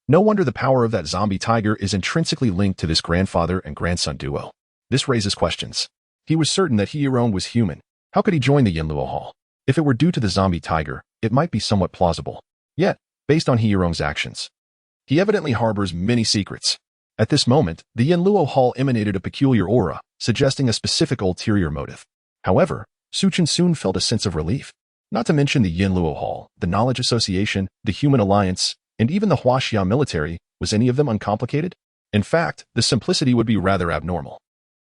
No wonder the power of that zombie tiger is intrinsically linked to this grandfather and grandson duo. This raises questions. He was certain that Hiyirong was human. How could he join the Yanluo Hall? If it were due to the zombie tiger, it might be somewhat plausible. Yet, based on Hiyirong's actions, he evidently harbors many secrets. At this moment, the Yanluo Hall emanated a peculiar aura, suggesting a specific ulterior motive. However, Su Chen soon felt a sense of relief. Not to mention the Yinluo Hall, the Knowledge Association, the Human Alliance, and even the Huaxia military. Was any of them uncomplicated? In fact, the simplicity would be rather abnormal.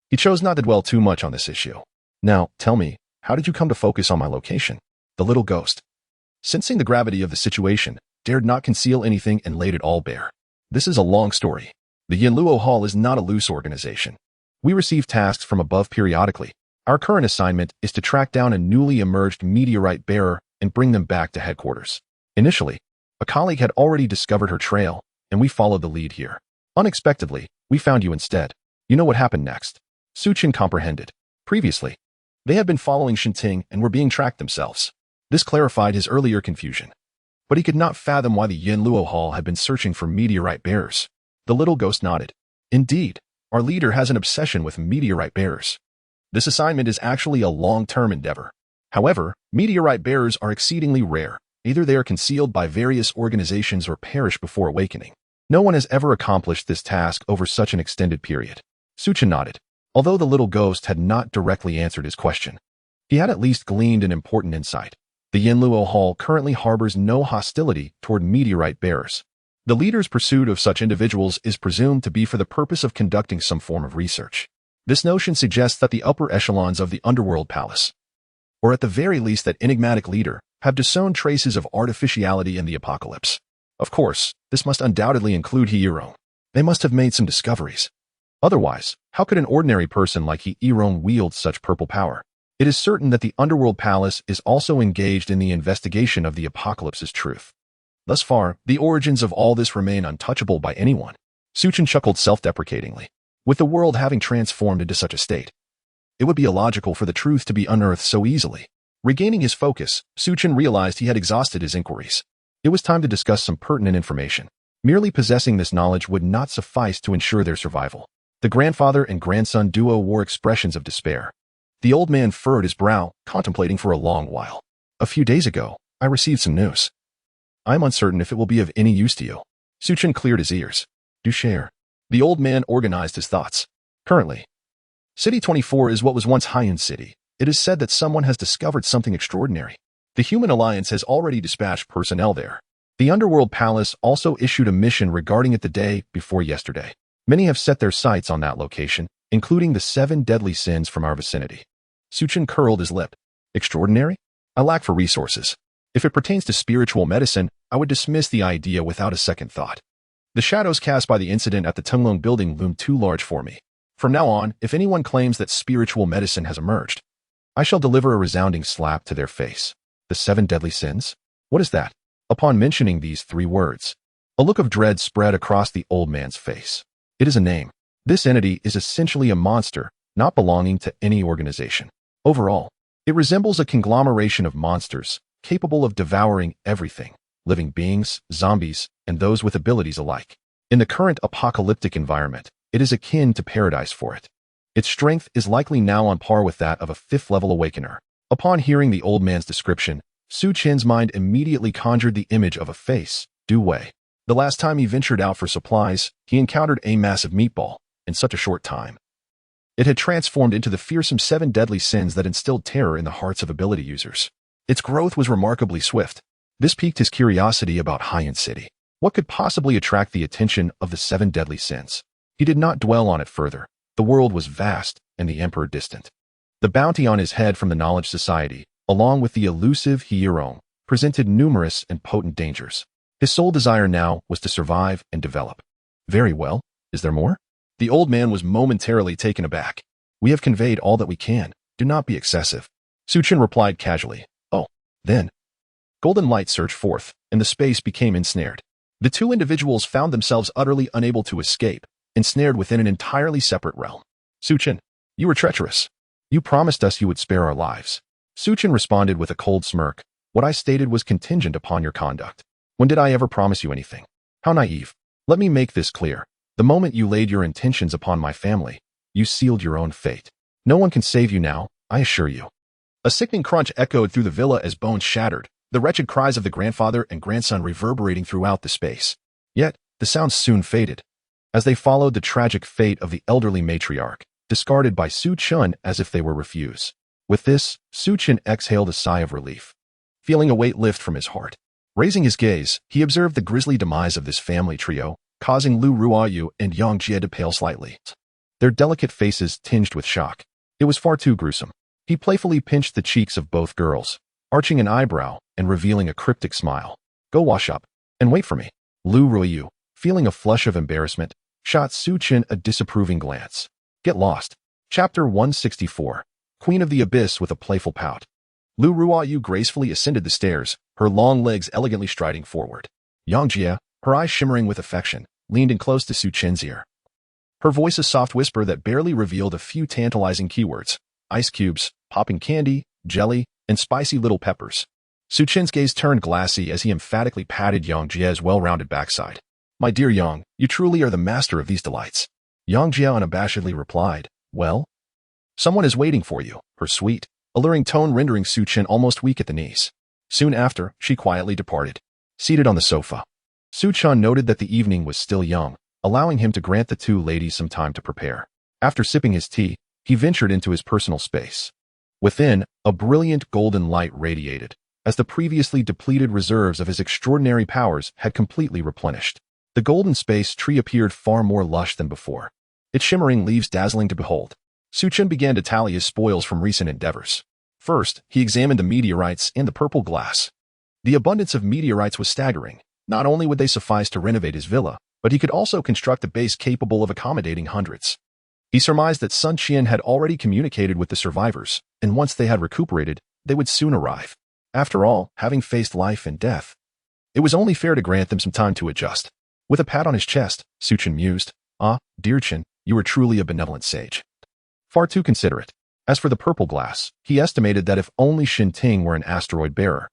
He chose not to dwell too much on this issue. Now, tell me, how did you come to focus on my location? The little ghost, sensing the gravity of the situation, dared not conceal anything and laid it all bare. This is a long story. The Yinluo Hall is not a loose organization. We receive tasks from above periodically. Our current assignment is to track down a newly emerged meteorite bearer and bring them back to headquarters. Initially, a colleague had already discovered her trail, and we followed the lead here. Unexpectedly, we found you instead. You know what happened next? Su Chen comprehended. Previously, they had been following Shinting and were being tracked themselves. This clarified his earlier confusion. But he could not fathom why the Yinluo Hall had been searching for meteorite bearers. The little ghost nodded. Indeed, our leader has an obsession with meteorite bearers. This assignment is actually a long-term endeavor. However, meteorite bearers are exceedingly rare. Either they are concealed by various organizations or perish before awakening. No one has ever accomplished this task over such an extended period. Su Chen nodded. Although the little ghost had not directly answered his question, he had at least gleaned an important insight. The Yinluo Hall currently harbors no hostility toward meteorite bearers. The leader's pursuit of such individuals is presumed to be for the purpose of conducting some form of research. This notion suggests that the upper echelons of the underworld palace, or at the very least that enigmatic leader, have disowned traces of artificiality in the apocalypse. Of course, this must undoubtedly include Hierome. They must have made some discoveries. Otherwise, how could an ordinary person like Hierome wield such purple power? It is certain that the underworld palace is also engaged in the investigation of the apocalypse's truth. Thus far, the origins of all this remain untouchable by anyone. Su Chen chuckled self-deprecatingly. With the world having transformed into such a state, it would be illogical for the truth to be unearthed so easily. Regaining his focus, Su Chen realized he had exhausted his inquiries. It was time to discuss some pertinent information. Merely possessing this knowledge would not suffice to ensure their survival. The grandfather and grandson duo wore expressions of despair. The old man furrowed his brow, contemplating for a long while. A few days ago, I received some news. I am uncertain if it will be of any use to you. Su Chen cleared his ears. Do share. The old man organized his thoughts. Currently, City 24 is what was once Haiyan City. It is said that someone has discovered something extraordinary. The Human Alliance has already dispatched personnel there. The Underworld Palace also issued a mission regarding it the day before yesterday. Many have set their sights on that location, including the 7 deadly sins from our vicinity. Su Chen curled his lip. Extraordinary? I lack for resources. If it pertains to spiritual medicine, I would dismiss the idea without a second thought. The shadows cast by the incident at the Tunglong building loomed too large for me. From now on, if anyone claims that spiritual medicine has emerged, I shall deliver a resounding slap to their face. The 7 deadly sins? What is that? Upon mentioning these 3 words, a look of dread spread across the old man's face. It is a name. This entity is essentially a monster, not belonging to any organization. Overall, it resembles a conglomeration of monsters, capable of devouring everything, living beings, zombies, and those with abilities alike. In the current apocalyptic environment, it is akin to paradise for it. Its strength is likely now on par with that of a 5th-level awakener. Upon hearing the old man's description, Su Chen's mind immediately conjured the image of a face, Du Wei. The last time he ventured out for supplies, he encountered a massive meatball. In such a short time, it had transformed into the fearsome 7 deadly sins that instilled terror in the hearts of ability users. Its growth was remarkably swift. This piqued his curiosity about Haiyan City. What could possibly attract the attention of the 7 deadly sins? He did not dwell on it further. The world was vast and the emperor distant. The bounty on his head from the Knowledge Society, along with the elusive Hierome, presented numerous and potent dangers. His sole desire now was to survive and develop. Very well. Is there more? The old man was momentarily taken aback. We have conveyed all that we can. Do not be excessive. Su Chen replied casually. Oh, then. Golden light surged forth, and the space became ensnared. The 2 individuals found themselves utterly unable to escape, ensnared within an entirely separate realm. Su Chen, you were treacherous. You promised us you would spare our lives. Su Chen responded with a cold smirk. What I stated was contingent upon your conduct. When did I ever promise you anything? How naive. Let me make this clear. The moment you laid your intentions upon my family, you sealed your own fate. No one can save you now, I assure you. A sickening crunch echoed through the villa as bones shattered, the wretched cries of the grandfather and grandson reverberating throughout the space. Yet, the sounds soon faded, as they followed the tragic fate of the elderly matriarch, discarded by Su Chen as if they were refuse. With this, Su Chen exhaled a sigh of relief. feeling a weight lift from his heart. Raising his gaze, he observed the grisly demise of this family trio, causing Lu Ruoyu and Yang Jie to pale slightly, their delicate faces tinged with shock. It was far too gruesome. He playfully pinched the cheeks of both girls, arching an eyebrow and revealing a cryptic smile. Go wash up and wait for me. Lu Ruoyu, feeling a flush of embarrassment, shot Su Chen a disapproving glance. Get lost. Chapter 164. Queen of the Abyss with a playful pout. Lu Ruoyu gracefully ascended the stairs, her long legs elegantly striding forward. Yang Jie, her eyes shimmering with affection, leaned in close to Su Chen's ear. Her voice a soft whisper that barely revealed a few tantalizing keywords: ice cubes, popping candy, jelly, and spicy little peppers. Su Chen's gaze turned glassy as he emphatically patted Yang Jie's well-rounded backside. My dear Yang, you truly are the master of these delights. Yang Jie unabashedly replied, well, someone is waiting for you, her sweet, alluring tone rendering Su Chen almost weak at the knees. Soon after, she quietly departed. Seated on the sofa, Su Chen noted that the evening was still young, allowing him to grant the two ladies some time to prepare. After sipping his tea, he ventured into his personal space. Within, a brilliant golden light radiated, as the previously depleted reserves of his extraordinary powers had completely replenished. The golden space tree appeared far more lush than before, its shimmering leaves dazzling to behold. Su Chen began to tally his spoils from recent endeavors. First, he examined the meteorites and the purple glass. The abundance of meteorites was staggering. Not only would they suffice to renovate his villa, but he could also construct a base capable of accommodating hundreds. He surmised that Sun Qian had already communicated with the survivors, and once they had recuperated, they would soon arrive. After all, having faced life and death, it was only fair to grant them some time to adjust. With a pat on his chest, Su Chen mused, Ah, dear Chen, you are truly a benevolent sage. Far too considerate. As for the purple glass, he estimated that if only Shinting were an asteroid bearer,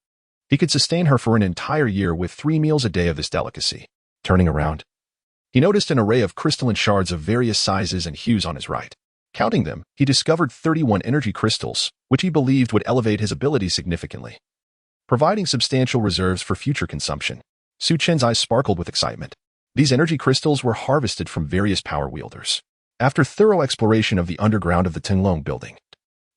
he could sustain her for an entire year with 3 meals a day of this delicacy. Turning around, he noticed an array of crystalline shards of various sizes and hues on his right. Counting them, he discovered 31 energy crystals, which he believed would elevate his abilities significantly, providing substantial reserves for future consumption. Su Chen's eyes sparkled with excitement. These energy crystals were harvested from various power wielders. After thorough exploration of the underground of the Tinglong building,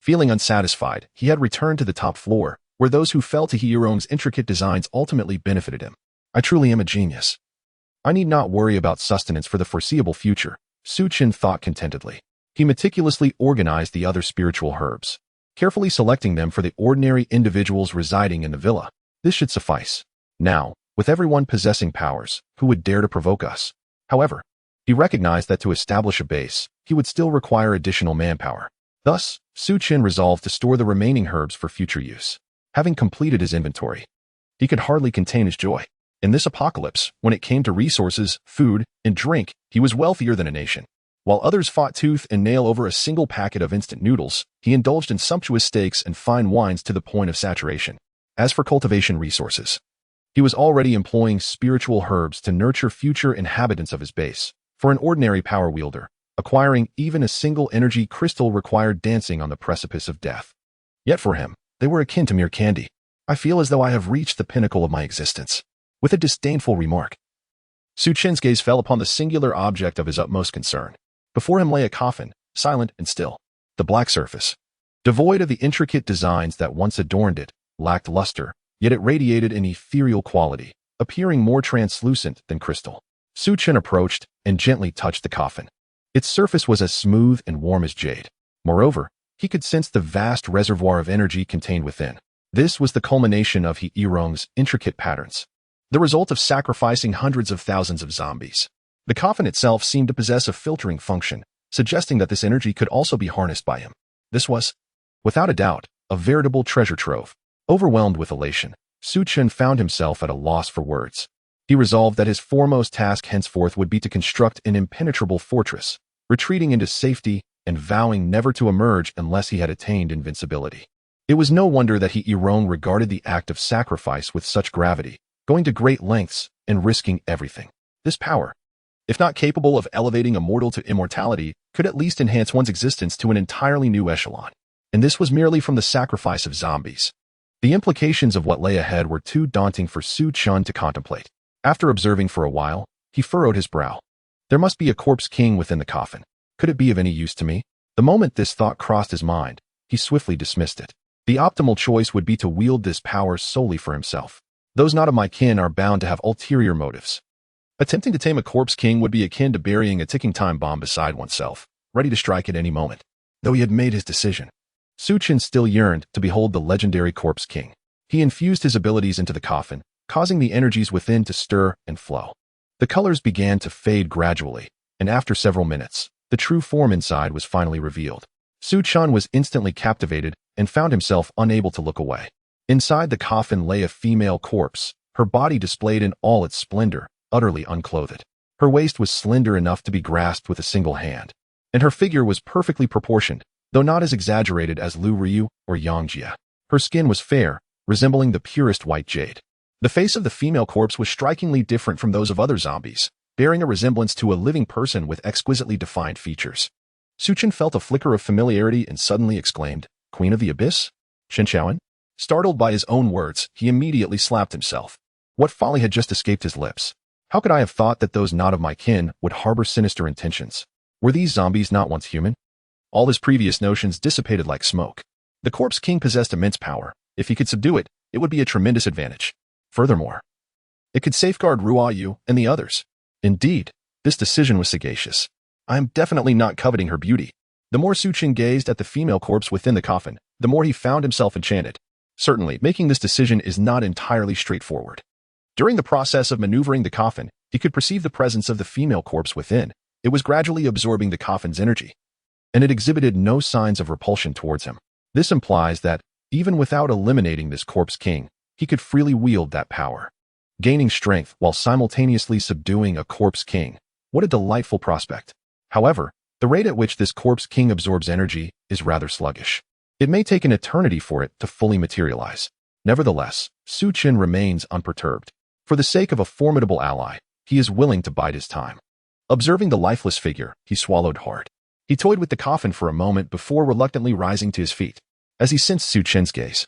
feeling unsatisfied, he had returned to the top floor, where those who fell to He Yirong's intricate designs ultimately benefited him. I truly am a genius. I need not worry about sustenance for the foreseeable future, Su Chen thought contentedly. He meticulously organized the other spiritual herbs, carefully selecting them for the ordinary individuals residing in the villa. This should suffice. Now, with everyone possessing powers, who would dare to provoke us? However, he recognized that to establish a base, he would still require additional manpower. Thus, Su Chen resolved to store the remaining herbs for future use. Having completed his inventory, he could hardly contain his joy. In this apocalypse, when it came to resources, food, and drink, he was wealthier than a nation. While others fought tooth and nail over a single packet of instant noodles, he indulged in sumptuous steaks and fine wines to the point of saturation. As for cultivation resources, he was already employing spiritual herbs to nurture future inhabitants of his base. For an ordinary power wielder, acquiring even a single energy crystal required dancing on the precipice of death. Yet for him, they were akin to mere candy. I feel as though I have reached the pinnacle of my existence. With a disdainful remark, Su Chen's gaze fell upon the singular object of his utmost concern. Before him lay a coffin, silent and still. The black surface, devoid of the intricate designs that once adorned it, lacked luster, yet it radiated an ethereal quality, appearing more translucent than crystal. Su Chen approached and gently touched the coffin. Its surface was as smooth and warm as jade. Moreover, he could sense the vast reservoir of energy contained within. This was the culmination of He Yirong's intricate patterns, the result of sacrificing hundreds of thousands of zombies. The coffin itself seemed to possess a filtering function, suggesting that this energy could also be harnessed by him. This was, without a doubt, a veritable treasure trove. Overwhelmed with elation, Su Chen found himself at a loss for words. He resolved that his foremost task henceforth would be to construct an impenetrable fortress, retreating into safety and vowing never to emerge unless he had attained invincibility. It was no wonder that He Yirong regarded the act of sacrifice with such gravity, going to great lengths and risking everything. This power, if not capable of elevating a mortal to immortality, could at least enhance one's existence to an entirely new echelon. And this was merely from the sacrifice of zombies. The implications of what lay ahead were too daunting for Su Chen to contemplate. After observing for a while, he furrowed his brow. There must be a corpse king within the coffin. Could it be of any use to me? The moment this thought crossed his mind, he swiftly dismissed it. The optimal choice would be to wield this power solely for himself. Those not of my kin are bound to have ulterior motives. Attempting to tame a corpse king would be akin to burying a ticking time bomb beside oneself, ready to strike at any moment. Though he had made his decision, Su Chen still yearned to behold the legendary corpse king. He infused his abilities into the coffin, causing the energies within to stir and flow. The colors began to fade gradually, and after several minutes, the true form inside was finally revealed. Su Chen was instantly captivated and found himself unable to look away. Inside the coffin lay a female corpse, her body displayed in all its splendor, utterly unclothed. Her waist was slender enough to be grasped with a single hand, and her figure was perfectly proportioned, though not as exaggerated as Lu Ryu or Yang Jia. Her skin was fair, resembling the purest white jade. The face of the female corpse was strikingly different from those of other zombies, bearing a resemblance to a living person with exquisitely defined features. Su Chen felt a flicker of familiarity and suddenly exclaimed, "Queen of the Abyss? Shen Xiaoan?" Startled by his own words, he immediately slapped himself. What folly had just escaped his lips? How could I have thought that those not of my kin would harbor sinister intentions? Were these zombies not once human? All his previous notions dissipated like smoke. The Corpse King possessed immense power. If he could subdue it, it would be a tremendous advantage. Furthermore, it could safeguard Ruo Yu and the others. Indeed, this decision was sagacious. I am definitely not coveting her beauty. The more Su Chen gazed at the female corpse within the coffin, the more he found himself enchanted. Certainly, making this decision is not entirely straightforward. During the process of maneuvering the coffin, he could perceive the presence of the female corpse within. It was gradually absorbing the coffin's energy, and it exhibited no signs of repulsion towards him. This implies that, even without eliminating this corpse king, he could freely wield that power, gaining strength while simultaneously subduing a corpse king. What a delightful prospect. However, the rate at which this corpse king absorbs energy is rather sluggish. It may take an eternity for it to fully materialize. Nevertheless, Su Chen remains unperturbed. For the sake of a formidable ally, he is willing to bide his time. Observing the lifeless figure, he swallowed hard. He toyed with the coffin for a moment before reluctantly rising to his feet. As he sensed Su Chen's gaze,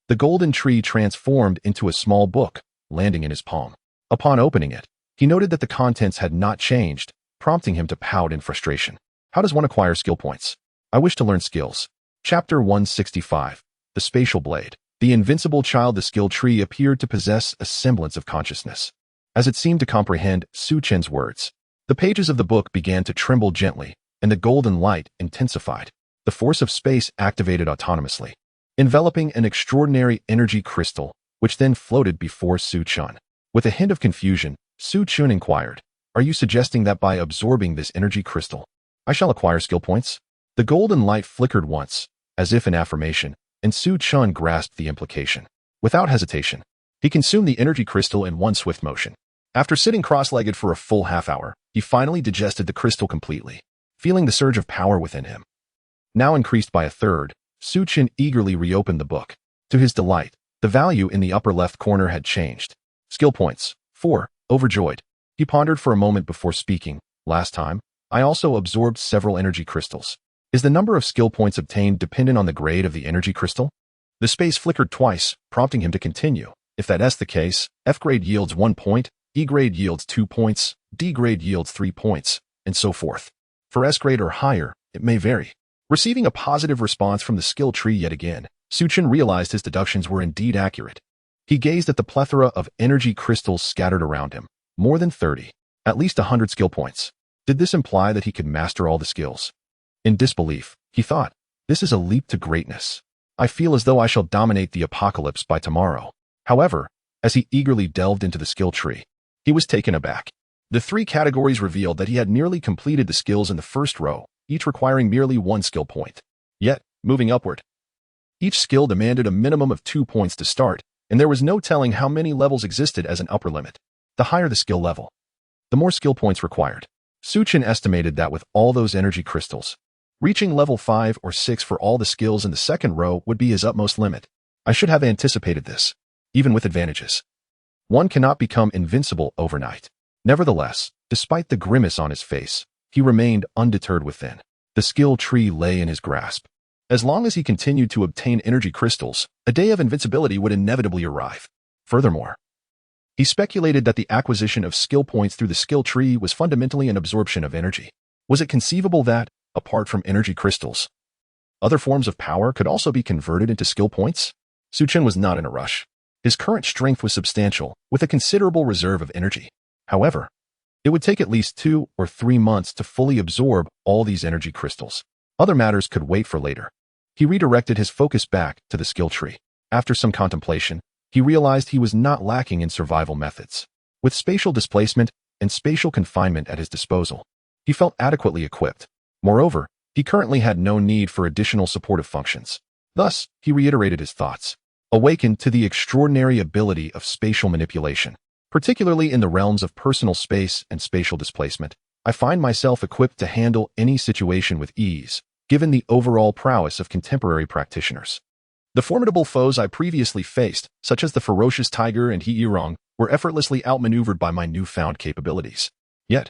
the golden tree transformed into a small book, landing in his palm. Upon opening it, he noted that the contents had not changed, prompting him to pout in frustration. How does one acquire skill points? I wish to learn skills. Chapter 165. The Spatial Blade. The invincible child. The skill tree appeared to possess a semblance of consciousness. As it seemed to comprehend Su Chen's words, the pages of the book began to tremble gently, and the golden light intensified. The force of space activated autonomously, enveloping an extraordinary energy crystal, which then floated before Su Chen. With a hint of confusion, Su Chen inquired, "Are you suggesting that by absorbing this energy crystal, I shall acquire skill points?" The golden light flickered once, as if in affirmation, and Su Chen grasped the implication. Without hesitation, he consumed the energy crystal in one swift motion. After sitting cross-legged for a full half-hour, he finally digested the crystal completely. Feeling the surge of power within him, now increased by a third, Su Chen eagerly reopened the book. To his delight, the value in the upper left corner had changed. Skill points, 4, overjoyed. He pondered for a moment before speaking. Last time, I also absorbed several energy crystals. Is the number of skill points obtained dependent on the grade of the energy crystal? The space flickered twice, prompting him to continue. If that's the case, F grade yields 1 point, E grade yields 2 points, D grade yields 3 points, and so forth. For S grade or higher, it may vary. Receiving a positive response from the skill tree yet again, Su Chen realized his deductions were indeed accurate. He gazed at the plethora of energy crystals scattered around him. More than 30. At least 100 skill points. Did this imply that he could master all the skills? In disbelief, he thought, this is a leap to greatness. I feel as though I shall dominate the apocalypse by tomorrow. However, as he eagerly delved into the skill tree, he was taken aback. The 3 categories revealed that he had nearly completed the skills in the first row, each requiring merely 1 skill point. Yet, moving upward, each skill demanded a minimum of 2 points to start, and there was no telling how many levels existed as an upper limit. The higher the skill level, the more skill points required. Su Chen estimated that with all those energy crystals, reaching level 5 or 6 for all the skills in the second row would be his utmost limit. I should have anticipated this. Even with advantages, one cannot become invincible overnight. Nevertheless, despite the grimace on his face, he remained undeterred within. The skill tree lay in his grasp. As long as he continued to obtain energy crystals, a day of invincibility would inevitably arrive. Furthermore, he speculated that the acquisition of skill points through the skill tree was fundamentally an absorption of energy. Was it conceivable that, apart from energy crystals, Other forms of power could also be converted into skill points. Su Chen was not in a rush. His current strength was substantial, with a considerable reserve of energy. However, it would take at least 2 or 3 months to fully absorb all these energy crystals. Other matters could wait for later. He redirected his focus back to the skill tree. After some contemplation, he realized he was not lacking in survival methods. With spatial displacement and spatial confinement at his disposal, he felt adequately equipped. Moreover, he currently had no need for additional supportive functions. Thus, he reiterated his thoughts, awakened to the extraordinary ability of spatial manipulation. Particularly in the realms of personal space and spatial displacement, I find myself equipped to handle any situation with ease, given the overall prowess of contemporary practitioners. The formidable foes I previously faced, such as the ferocious tiger and He Yirong, were effortlessly outmaneuvered by my newfound capabilities. Yet,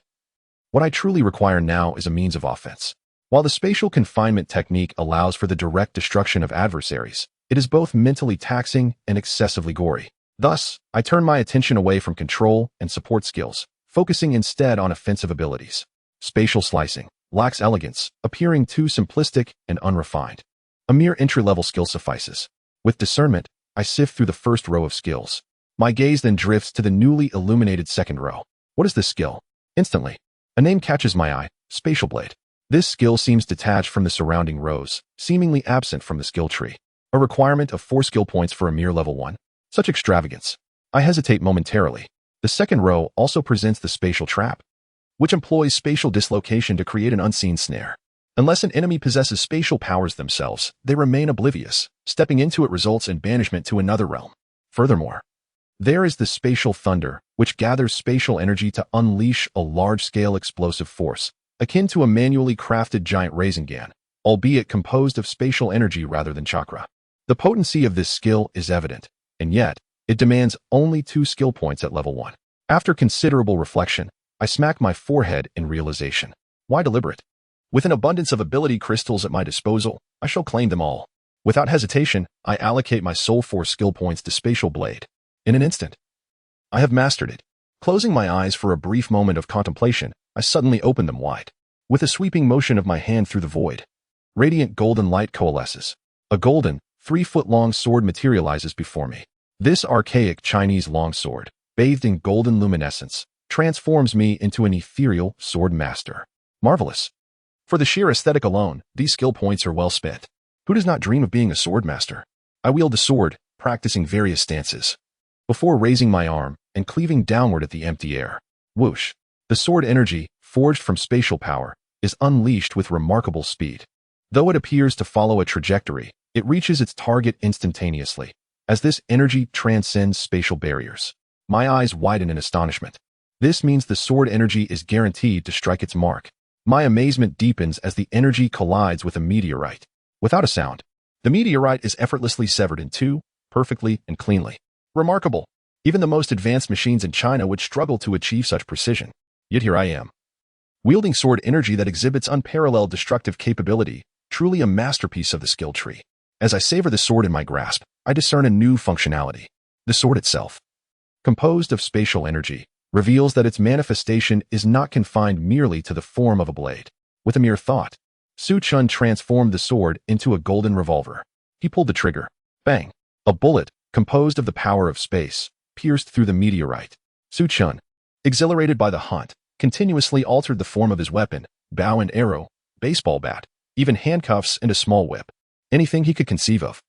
what I truly require now is a means of offense. While the spatial confinement technique allows for the direct destruction of adversaries, it is both mentally taxing and excessively gory. Thus, I turn my attention away from control and support skills, focusing instead on offensive abilities. Spatial slicing lacks elegance, appearing too simplistic and unrefined. A mere entry-level skill suffices. With discernment, I sift through the first row of skills. My gaze then drifts to the newly illuminated second row. What is this skill? Instantly, a name catches my eye, Spatial Blade. This skill seems detached from the surrounding rows, seemingly absent from the skill tree. A requirement of 4 skill points for a mere level 1. Such extravagance. I hesitate momentarily. The second row also presents the spatial trap, which employs spatial dislocation to create an unseen snare. Unless an enemy possesses spatial powers themselves, they remain oblivious. Stepping into it results in banishment to another realm. Furthermore, there is the spatial thunder, which gathers spatial energy to unleash a large-scale explosive force, akin to a manually crafted giant Rasengan, albeit composed of spatial energy rather than chakra. The potency of this skill is evident, and yet, it demands only 2 skill points at level 1. After considerable reflection, I smack my forehead in realization. Why deliberate? With an abundance of ability crystals at my disposal, I shall claim them all. Without hesitation, I allocate my sole 4 skill points to Spatial Blade. In an instant, I have mastered it. Closing my eyes for a brief moment of contemplation, I suddenly open them wide. With a sweeping motion of my hand through the void, radiant golden light coalesces. A golden, 3-foot-long sword materializes before me. This archaic Chinese longsword, bathed in golden luminescence, transforms me into an ethereal sword master. Marvelous. For the sheer aesthetic alone, these skill points are well spent. Who does not dream of being a sword master? I wield the sword, practicing various stances, before raising my arm and cleaving downward at the empty air. Whoosh. The sword energy, forged from spatial power, is unleashed with remarkable speed. Though it appears to follow a trajectory, it reaches its target instantaneously, as this energy transcends spatial barriers. My eyes widen in astonishment. This means the sword energy is guaranteed to strike its mark. My amazement deepens as the energy collides with a meteorite. Without a sound, the meteorite is effortlessly severed in 2, perfectly and cleanly. Remarkable. Even the most advanced machines in China would struggle to achieve such precision. Yet here I am, wielding sword energy that exhibits unparalleled destructive capability, truly a masterpiece of the skill tree. As I savor the sword in my grasp, I discern a new functionality. The sword itself, composed of spatial energy, reveals that its manifestation is not confined merely to the form of a blade. With a mere thought, Su Chen transformed the sword into a golden revolver. He pulled the trigger. Bang! A bullet, composed of the power of space, pierced through the meteorite. Su Chen, exhilarated by the hunt, continuously altered the form of his weapon, bow and arrow, baseball bat, even handcuffs and a small whip. Anything he could conceive of.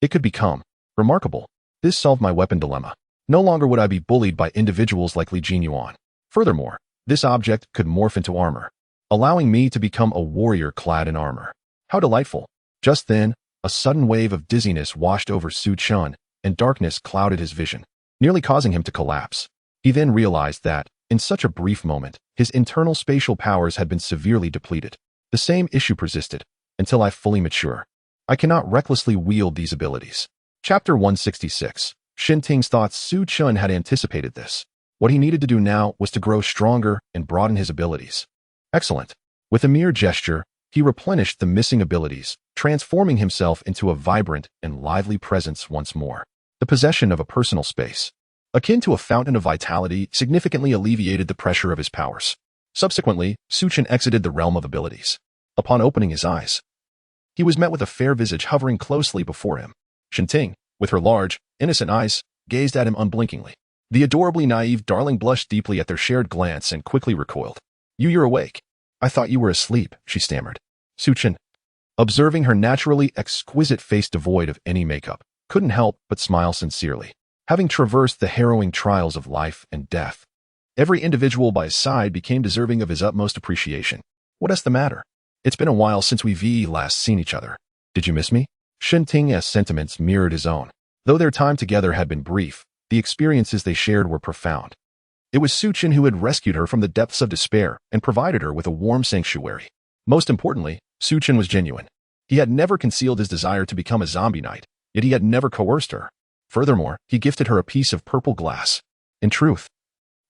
It could become remarkable. This solved my weapon dilemma. No longer would I be bullied by individuals like Li Jinyuan. Furthermore, this object could morph into armor, allowing me to become a warrior clad in armor. How delightful. Just then, a sudden wave of dizziness washed over Su Chen, and darkness clouded his vision, nearly causing him to collapse. He then realized that, in such a brief moment, his internal spatial powers had been severely depleted. The same issue persisted, until I fully mature. I cannot recklessly wield these abilities. Chapter 166. Shinting's thoughts. Su Chen had anticipated this. What he needed to do now was to grow stronger and broaden his abilities. Excellent. With a mere gesture, he replenished the missing abilities, transforming himself into a vibrant and lively presence once more. The possession of a personal space, akin to a fountain of vitality, significantly alleviated the pressure of his powers. Subsequently, Su Chen exited the realm of abilities. Upon opening his eyes, He was met with a fair visage hovering closely before him. Shinting, with her large, innocent eyes, gazed at him unblinkingly. The adorably naive darling blushed deeply at their shared glance and quickly recoiled. You're awake. I thought you were asleep, she stammered. Su Chen, observing her naturally exquisite face devoid of any makeup, couldn't help but smile sincerely. Having traversed the harrowing trials of life and death, every individual by his side became deserving of his utmost appreciation. What's the matter? It's been a while since we've last seen each other. Did you miss me? Shinting's sentiments mirrored his own. Though their time together had been brief, the experiences they shared were profound. It was Su Chen who had rescued her from the depths of despair and provided her with a warm sanctuary. Most importantly, Su Chen was genuine. He had never concealed his desire to become a zombie knight, yet he had never coerced her. Furthermore, he gifted her a piece of purple glass. In truth,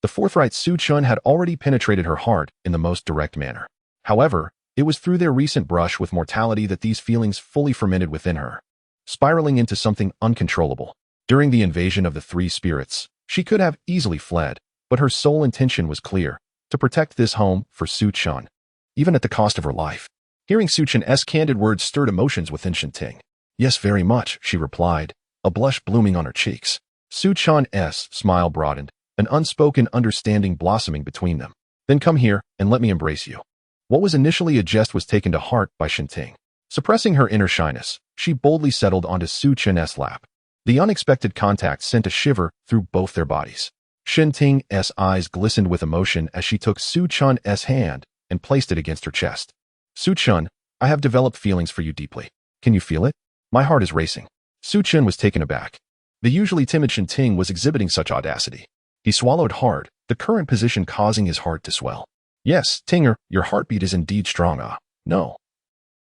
the forthright Su Chen had already penetrated her heart in the most direct manner. However, it was through their recent brush with mortality that these feelings fully fermented within her, spiraling into something uncontrollable. During the invasion of the three spirits, she could have easily fled, but her sole intention was clear: to protect this home for Su Chen, even at the cost of her life. Hearing Su Chen's candid words stirred emotions within Shinting. Yes, very much, she replied, a blush blooming on her cheeks. Su Chen's smile broadened, an unspoken understanding blossoming between them. Then come here and let me embrace you. What was initially a jest was taken to heart by Shinting. Suppressing her inner shyness, she boldly settled onto Su Chen's lap. The unexpected contact sent a shiver through both their bodies. Shinting's eyes glistened with emotion as she took Su Chen's hand and placed it against her chest. Su Chen, I have developed feelings for you deeply. Can you feel it? My heart is racing. Su Chen was taken aback. The usually timid Shinting was exhibiting such audacity. He swallowed hard, the current position causing his heart to swell. Yes, Tinger, your heartbeat is indeed strong. No.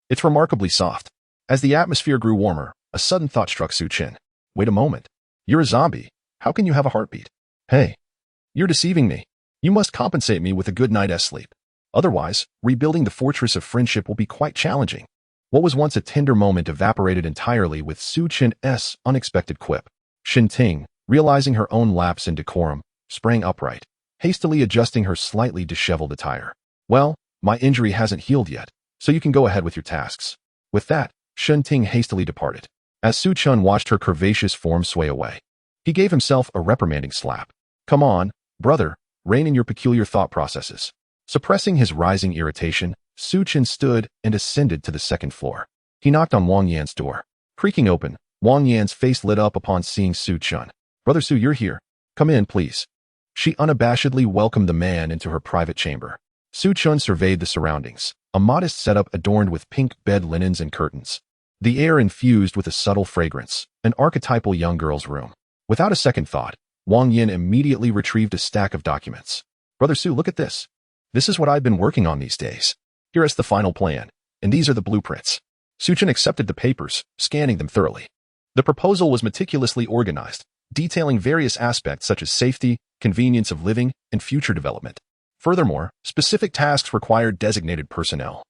It's remarkably soft. As the atmosphere grew warmer, a sudden thought struck Su Chen. Wait a moment. You're a zombie. How can you have a heartbeat? Hey. You're deceiving me. You must compensate me with a good night's sleep. Otherwise, rebuilding the fortress of friendship will be quite challenging. What was once a tender moment evaporated entirely with Su Chen's unexpected quip. Shinting, realizing her own lapse in decorum, sprang upright, hastily adjusting her slightly disheveled attire. Well, my injury hasn't healed yet, so you can go ahead with your tasks. With that, Shinting hastily departed. As Su Chen watched her curvaceous form sway away, he gave himself a reprimanding slap. Come on, brother, rein in your peculiar thought processes. Suppressing his rising irritation, Su Chen stood and ascended to the second floor. He knocked on Wang Yan's door. Creaking open, Wang Yan's face lit up upon seeing Su Chen. Brother Su, you're here. Come in, please. She unabashedly welcomed the man into her private chamber. Su Chen surveyed the surroundings, a modest setup adorned with pink bed linens and curtains. The air infused with a subtle fragrance, an archetypal young girl's room. Without a second thought, Wang Yan immediately retrieved a stack of documents. Brother Su, look at this. This is what I've been working on these days. Here is the final plan, and these are the blueprints. Su Chen accepted the papers, scanning them thoroughly. The proposal was meticulously organized, detailing various aspects such as safety, convenience of living, and future development. Furthermore, specific tasks required designated personnel,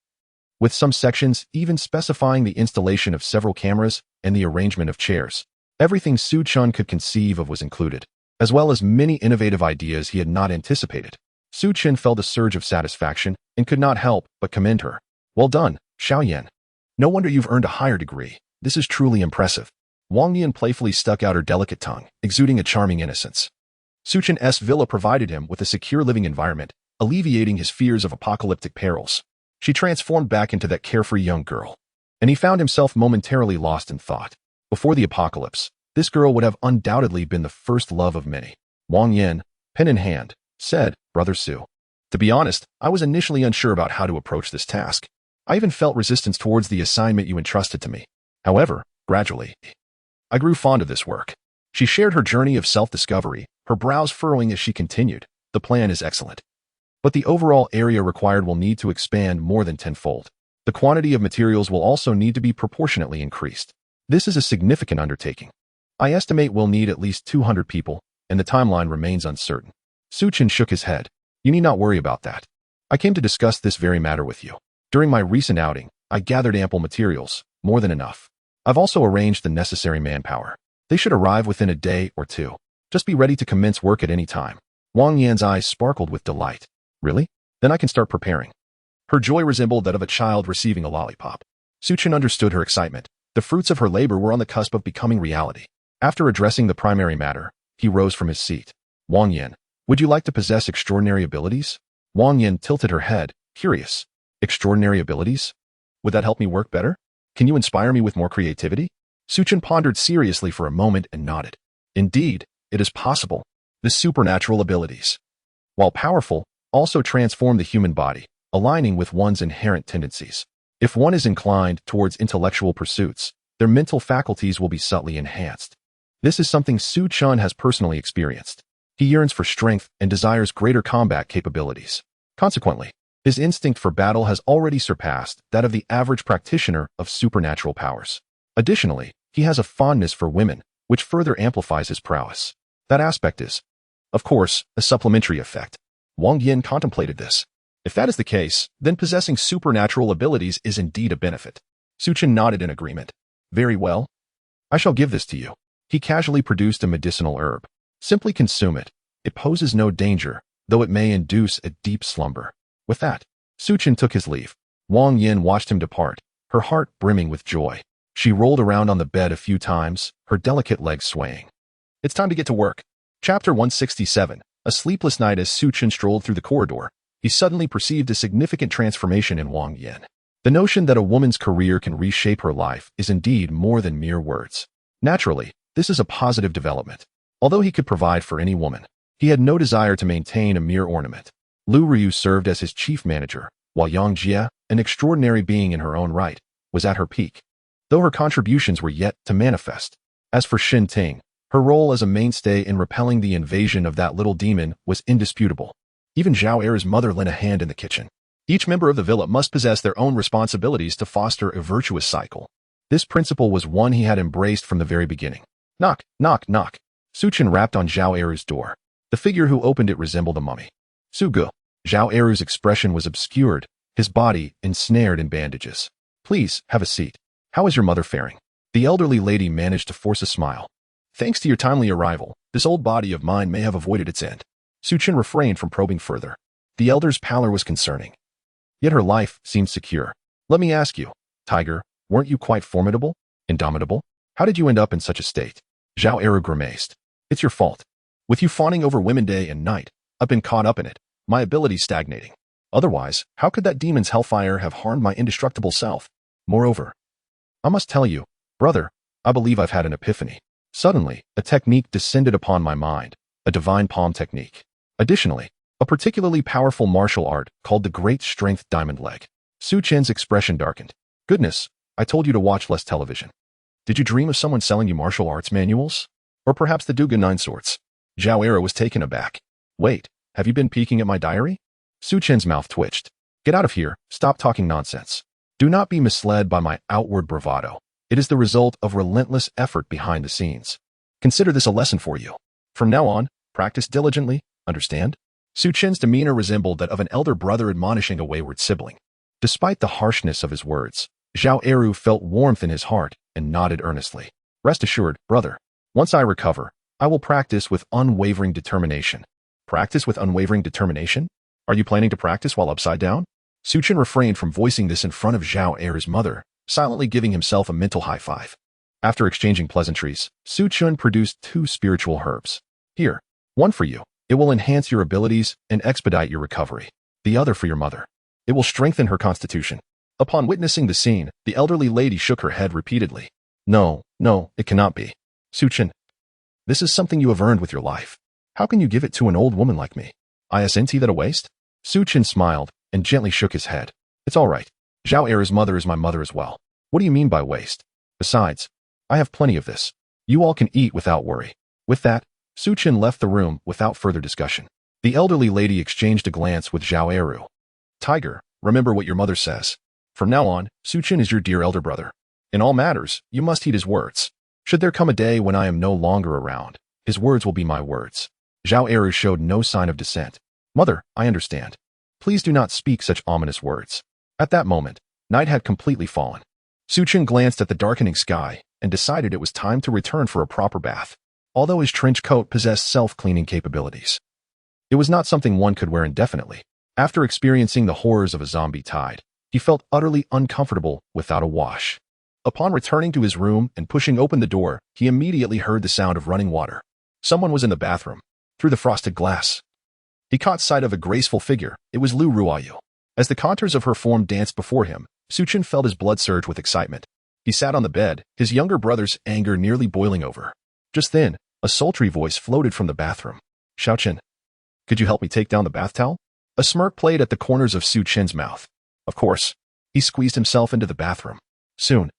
with some sections even specifying the installation of several cameras and the arrangement of chairs. Everything Su Chen could conceive of was included, as well as many innovative ideas he had not anticipated. Su Chen felt a surge of satisfaction and could not help but commend her. Well done, Xiaoyan. No wonder you've earned a higher degree. This is truly impressive. Wang Yan playfully stuck out her delicate tongue, exuding a charming innocence. Su Chen's villa provided him with a secure living environment, alleviating his fears of apocalyptic perils. She transformed back into that carefree young girl, and he found himself momentarily lost in thought. Before the apocalypse, this girl would have undoubtedly been the first love of many. Wang Yan, pen in hand, said, Brother Su. To be honest, I was initially unsure about how to approach this task. I even felt resistance towards the assignment you entrusted to me. However, gradually, I grew fond of this work. She shared her journey of self-discovery, her brows furrowing as she continued. The plan is excellent, but the overall area required will need to expand more than tenfold. The quantity of materials will also need to be proportionately increased. This is a significant undertaking. I estimate we'll need at least 200 people, and the timeline remains uncertain. Su Chen shook his head. You need not worry about that. I came to discuss this very matter with you. During my recent outing, I gathered ample materials, more than enough. I've also arranged the necessary manpower. They should arrive within a day or two. Just be ready to commence work at any time. Wang Yan's eyes sparkled with delight. Really? Then I can start preparing. Her joy resembled that of a child receiving a lollipop. Su Chen understood her excitement. The fruits of her labor were on the cusp of becoming reality. After addressing the primary matter, he rose from his seat. Wang Yin, would you like to possess extraordinary abilities? Wang Yin tilted her head, curious. Extraordinary abilities? Would that help me work better? Can you inspire me with more creativity? Su Chen pondered seriously for a moment and nodded. Indeed, it is possible. The supernatural abilities, while powerful, also transform the human body, aligning with one's inherent tendencies. If one is inclined towards intellectual pursuits, their mental faculties will be subtly enhanced. This is something Su Chen has personally experienced. He yearns for strength and desires greater combat capabilities. Consequently, his instinct for battle has already surpassed that of the average practitioner of supernatural powers. Additionally, he has a fondness for women, which further amplifies his prowess. That aspect is, of course, a supplementary effect. Wang Yin contemplated this. If that is the case, then possessing supernatural abilities is indeed a benefit. Su Chen nodded in agreement. Very well. I shall give this to you. He casually produced a medicinal herb. Simply consume it. It poses no danger, though it may induce a deep slumber. With that, Su Chen took his leave. Wang Yin watched him depart, her heart brimming with joy. She rolled around on the bed a few times, her delicate legs swaying. It's time to get to work. Chapter 167. A sleepless night. As Su Chen strolled through the corridor, he suddenly perceived a significant transformation in Wang Yin. The notion that a woman's career can reshape her life is indeed more than mere words. Naturally, this is a positive development. Although he could provide for any woman, he had no desire to maintain a mere ornament. Lu Ryu served as his chief manager, while Yang Jie, an extraordinary being in her own right, was at her peak, though her contributions were yet to manifest. As for Xin Ting, her role as a mainstay in repelling the invasion of that little demon was indisputable. Even Zhao Er's mother lent a hand in the kitchen. Each member of the villa must possess their own responsibilities to foster a virtuous cycle. This principle was one he had embraced from the very beginning. Knock, knock, knock. Su Chen rapped on Zhao Er's door. The figure who opened it resembled a mummy. Sugu. Zhao Er's expression was obscured, his body ensnared in bandages. Please, have a seat. How is your mother faring? The elderly lady managed to force a smile. Thanks to your timely arrival, this old body of mine may have avoided its end. Su Chen refrained from probing further. The elder's pallor was concerning. Yet her life seemed secure. Let me ask you, Tiger, weren't you quite formidable? Indomitable? How did you end up in such a state? Zhao Eru grimaced. It's your fault. With you fawning over women day and night, I've been caught up in it, my ability stagnating. Otherwise, how could that demon's hellfire have harmed my indestructible self? Moreover, I must tell you, brother, I believe I've had an epiphany. Suddenly, a technique descended upon my mind, a divine palm technique. Additionally, a particularly powerful martial art called the Great Strength Diamond Leg. Su Chen's expression darkened. Goodness, I told you to watch less television. Did you dream of someone selling you martial arts manuals? Or perhaps the Dugan Nine Swords? Zhao Era was taken aback. Wait, have you been peeking at my diary? Su Chen's mouth twitched. Get out of here, stop talking nonsense. Do not be misled by my outward bravado. It is the result of relentless effort behind the scenes. Consider this a lesson for you. From now on, practice diligently, understand? Su Chen's demeanor resembled that of an elder brother admonishing a wayward sibling. Despite the harshness of his words, Zhao Eru felt warmth in his heart and nodded earnestly. Rest assured, brother, once I recover, I will practice with unwavering determination. Practice with unwavering determination? Are you planning to practice while upside down? Su Chen refrained from voicing this in front of Zhao Er's mother, silently giving himself a mental high five. After exchanging pleasantries, Su Chen produced 2 spiritual herbs. Here, one for you. It will enhance your abilities and expedite your recovery. The other for your mother. It will strengthen her constitution. Upon witnessing the scene, the elderly lady shook her head repeatedly. No, it cannot be. Su Chen, this is something you have earned with your life. How can you give it to an old woman like me? Isn't that a waste? Su Chen smiled and gently shook his head. It's all right. Zhao Er's mother is my mother as well. What do you mean by waste? Besides, I have plenty of this. You all can eat without worry. With that, Su Chen left the room without further discussion. The elderly lady exchanged a glance with Zhao Eru. Tiger, remember what your mother says. From now on, Su Chen is your dear elder brother. In all matters, you must heed his words. Should there come a day when I am no longer around, his words will be my words. Zhao Eru showed no sign of dissent. Mother, I understand. Please do not speak such ominous words. At that moment, night had completely fallen. Su Chen glanced at the darkening sky and decided it was time to return for a proper bath. Although his trench coat possessed self-cleaning capabilities, it was not something one could wear indefinitely. After experiencing the horrors of a zombie tide, He felt utterly uncomfortable without a wash. Upon returning to his room and pushing open the door, he immediately heard the sound of running water. Someone was in the bathroom. Through the frosted glass, he caught sight of a graceful figure. It was Lu Ruoyu. As the contours of her form danced before him, Su Chen felt his blood surge with excitement. He sat on the bed, his younger brother's anger nearly boiling over. Just then, a sultry voice floated from the bathroom. Su Chen, could you help me take down the bath towel? A smirk played at the corners of Su Chen's mouth. Of course. He squeezed himself into the bathroom. Soon,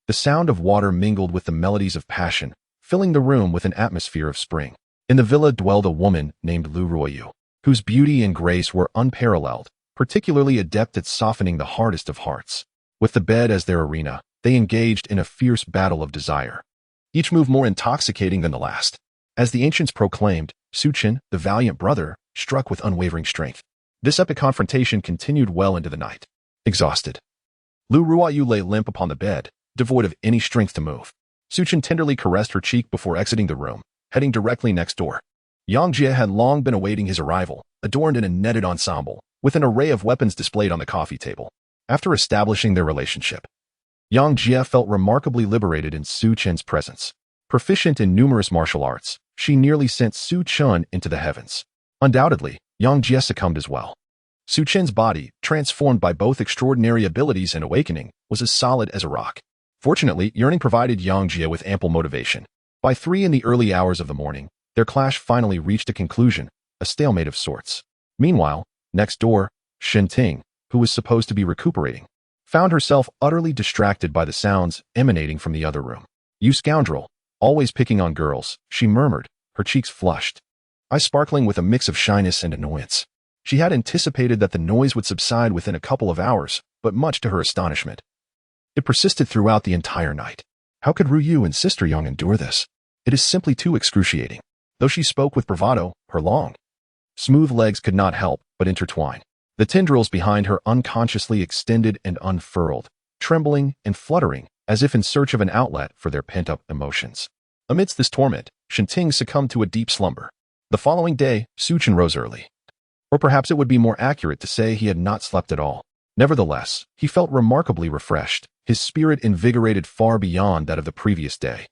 the sound of water mingled with the melodies of passion, filling the room with an atmosphere of spring. In the villa dwelled a woman named Lu Ruoyu, whose beauty and grace were unparalleled, particularly adept at softening the hardest of hearts. With the bed as their arena, they engaged in a fierce battle of desire, each move more intoxicating than the last. As the ancients proclaimed, Su Chen, the valiant brother, struck with unwavering strength. This epic confrontation continued well into the night. Exhausted, Lu Ruoyu lay limp upon the bed, devoid of any strength to move. Su Chen tenderly caressed her cheek before exiting the room, heading directly next door. Yang Jie had long been awaiting his arrival, adorned in a netted ensemble, with an array of weapons displayed on the coffee table. After establishing their relationship, Yang Jie felt remarkably liberated in Su Chen's presence. Proficient in numerous martial arts, she nearly sent Su Chen into the heavens. Undoubtedly, Yang Jie succumbed as well. Su Chen's body, transformed by both extraordinary abilities and awakening, was as solid as a rock. Fortunately, yearning provided Yang Jie with ample motivation. By 3 in the early hours of the morning, their clash finally reached a conclusion, a stalemate of sorts. Meanwhile, next door, Shen Ting, who was supposed to be recuperating, found herself utterly distracted by the sounds emanating from the other room. You scoundrel, always picking on girls, she murmured, her cheeks flushed, eyes sparkling with a mix of shyness and annoyance. She had anticipated that the noise would subside within a couple of hours, but much to her astonishment, it persisted throughout the entire night. How could Ruyu and Sister Yang endure this? It is simply too excruciating. Though she spoke with bravado, her long, smooth legs could not help but intertwine. The tendrils behind her unconsciously extended and unfurled, trembling and fluttering, as if in search of an outlet for their pent-up emotions. Amidst this torment, Shen Ting succumbed to a deep slumber. The following day, Su Chen rose early. Or perhaps it would be more accurate to say he had not slept at all. Nevertheless, he felt remarkably refreshed, his spirit invigorated far beyond that of the previous day.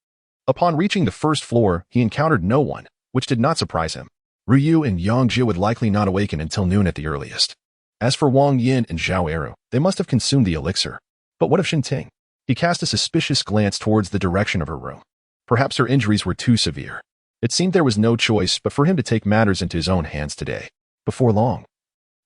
Upon reaching the first floor, he encountered no one, which did not surprise him. Ruyu and Yang Jie would likely not awaken until noon at the earliest. As for Wang Yin and Zhao Eru, they must have consumed the elixir. But what of Shen Ting? He cast a suspicious glance towards the direction of her room. Perhaps her injuries were too severe. It seemed there was no choice but for him to take matters into his own hands today. Before long,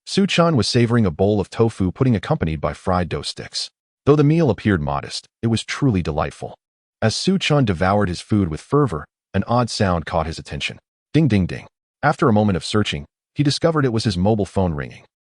Su Chen was savoring a bowl of tofu pudding accompanied by fried dough sticks. Though the meal appeared modest, it was truly delightful. As Su Chen devoured his food with fervor, an odd sound caught his attention. Ding ding ding. After a moment of searching, he discovered it was his mobile phone ringing.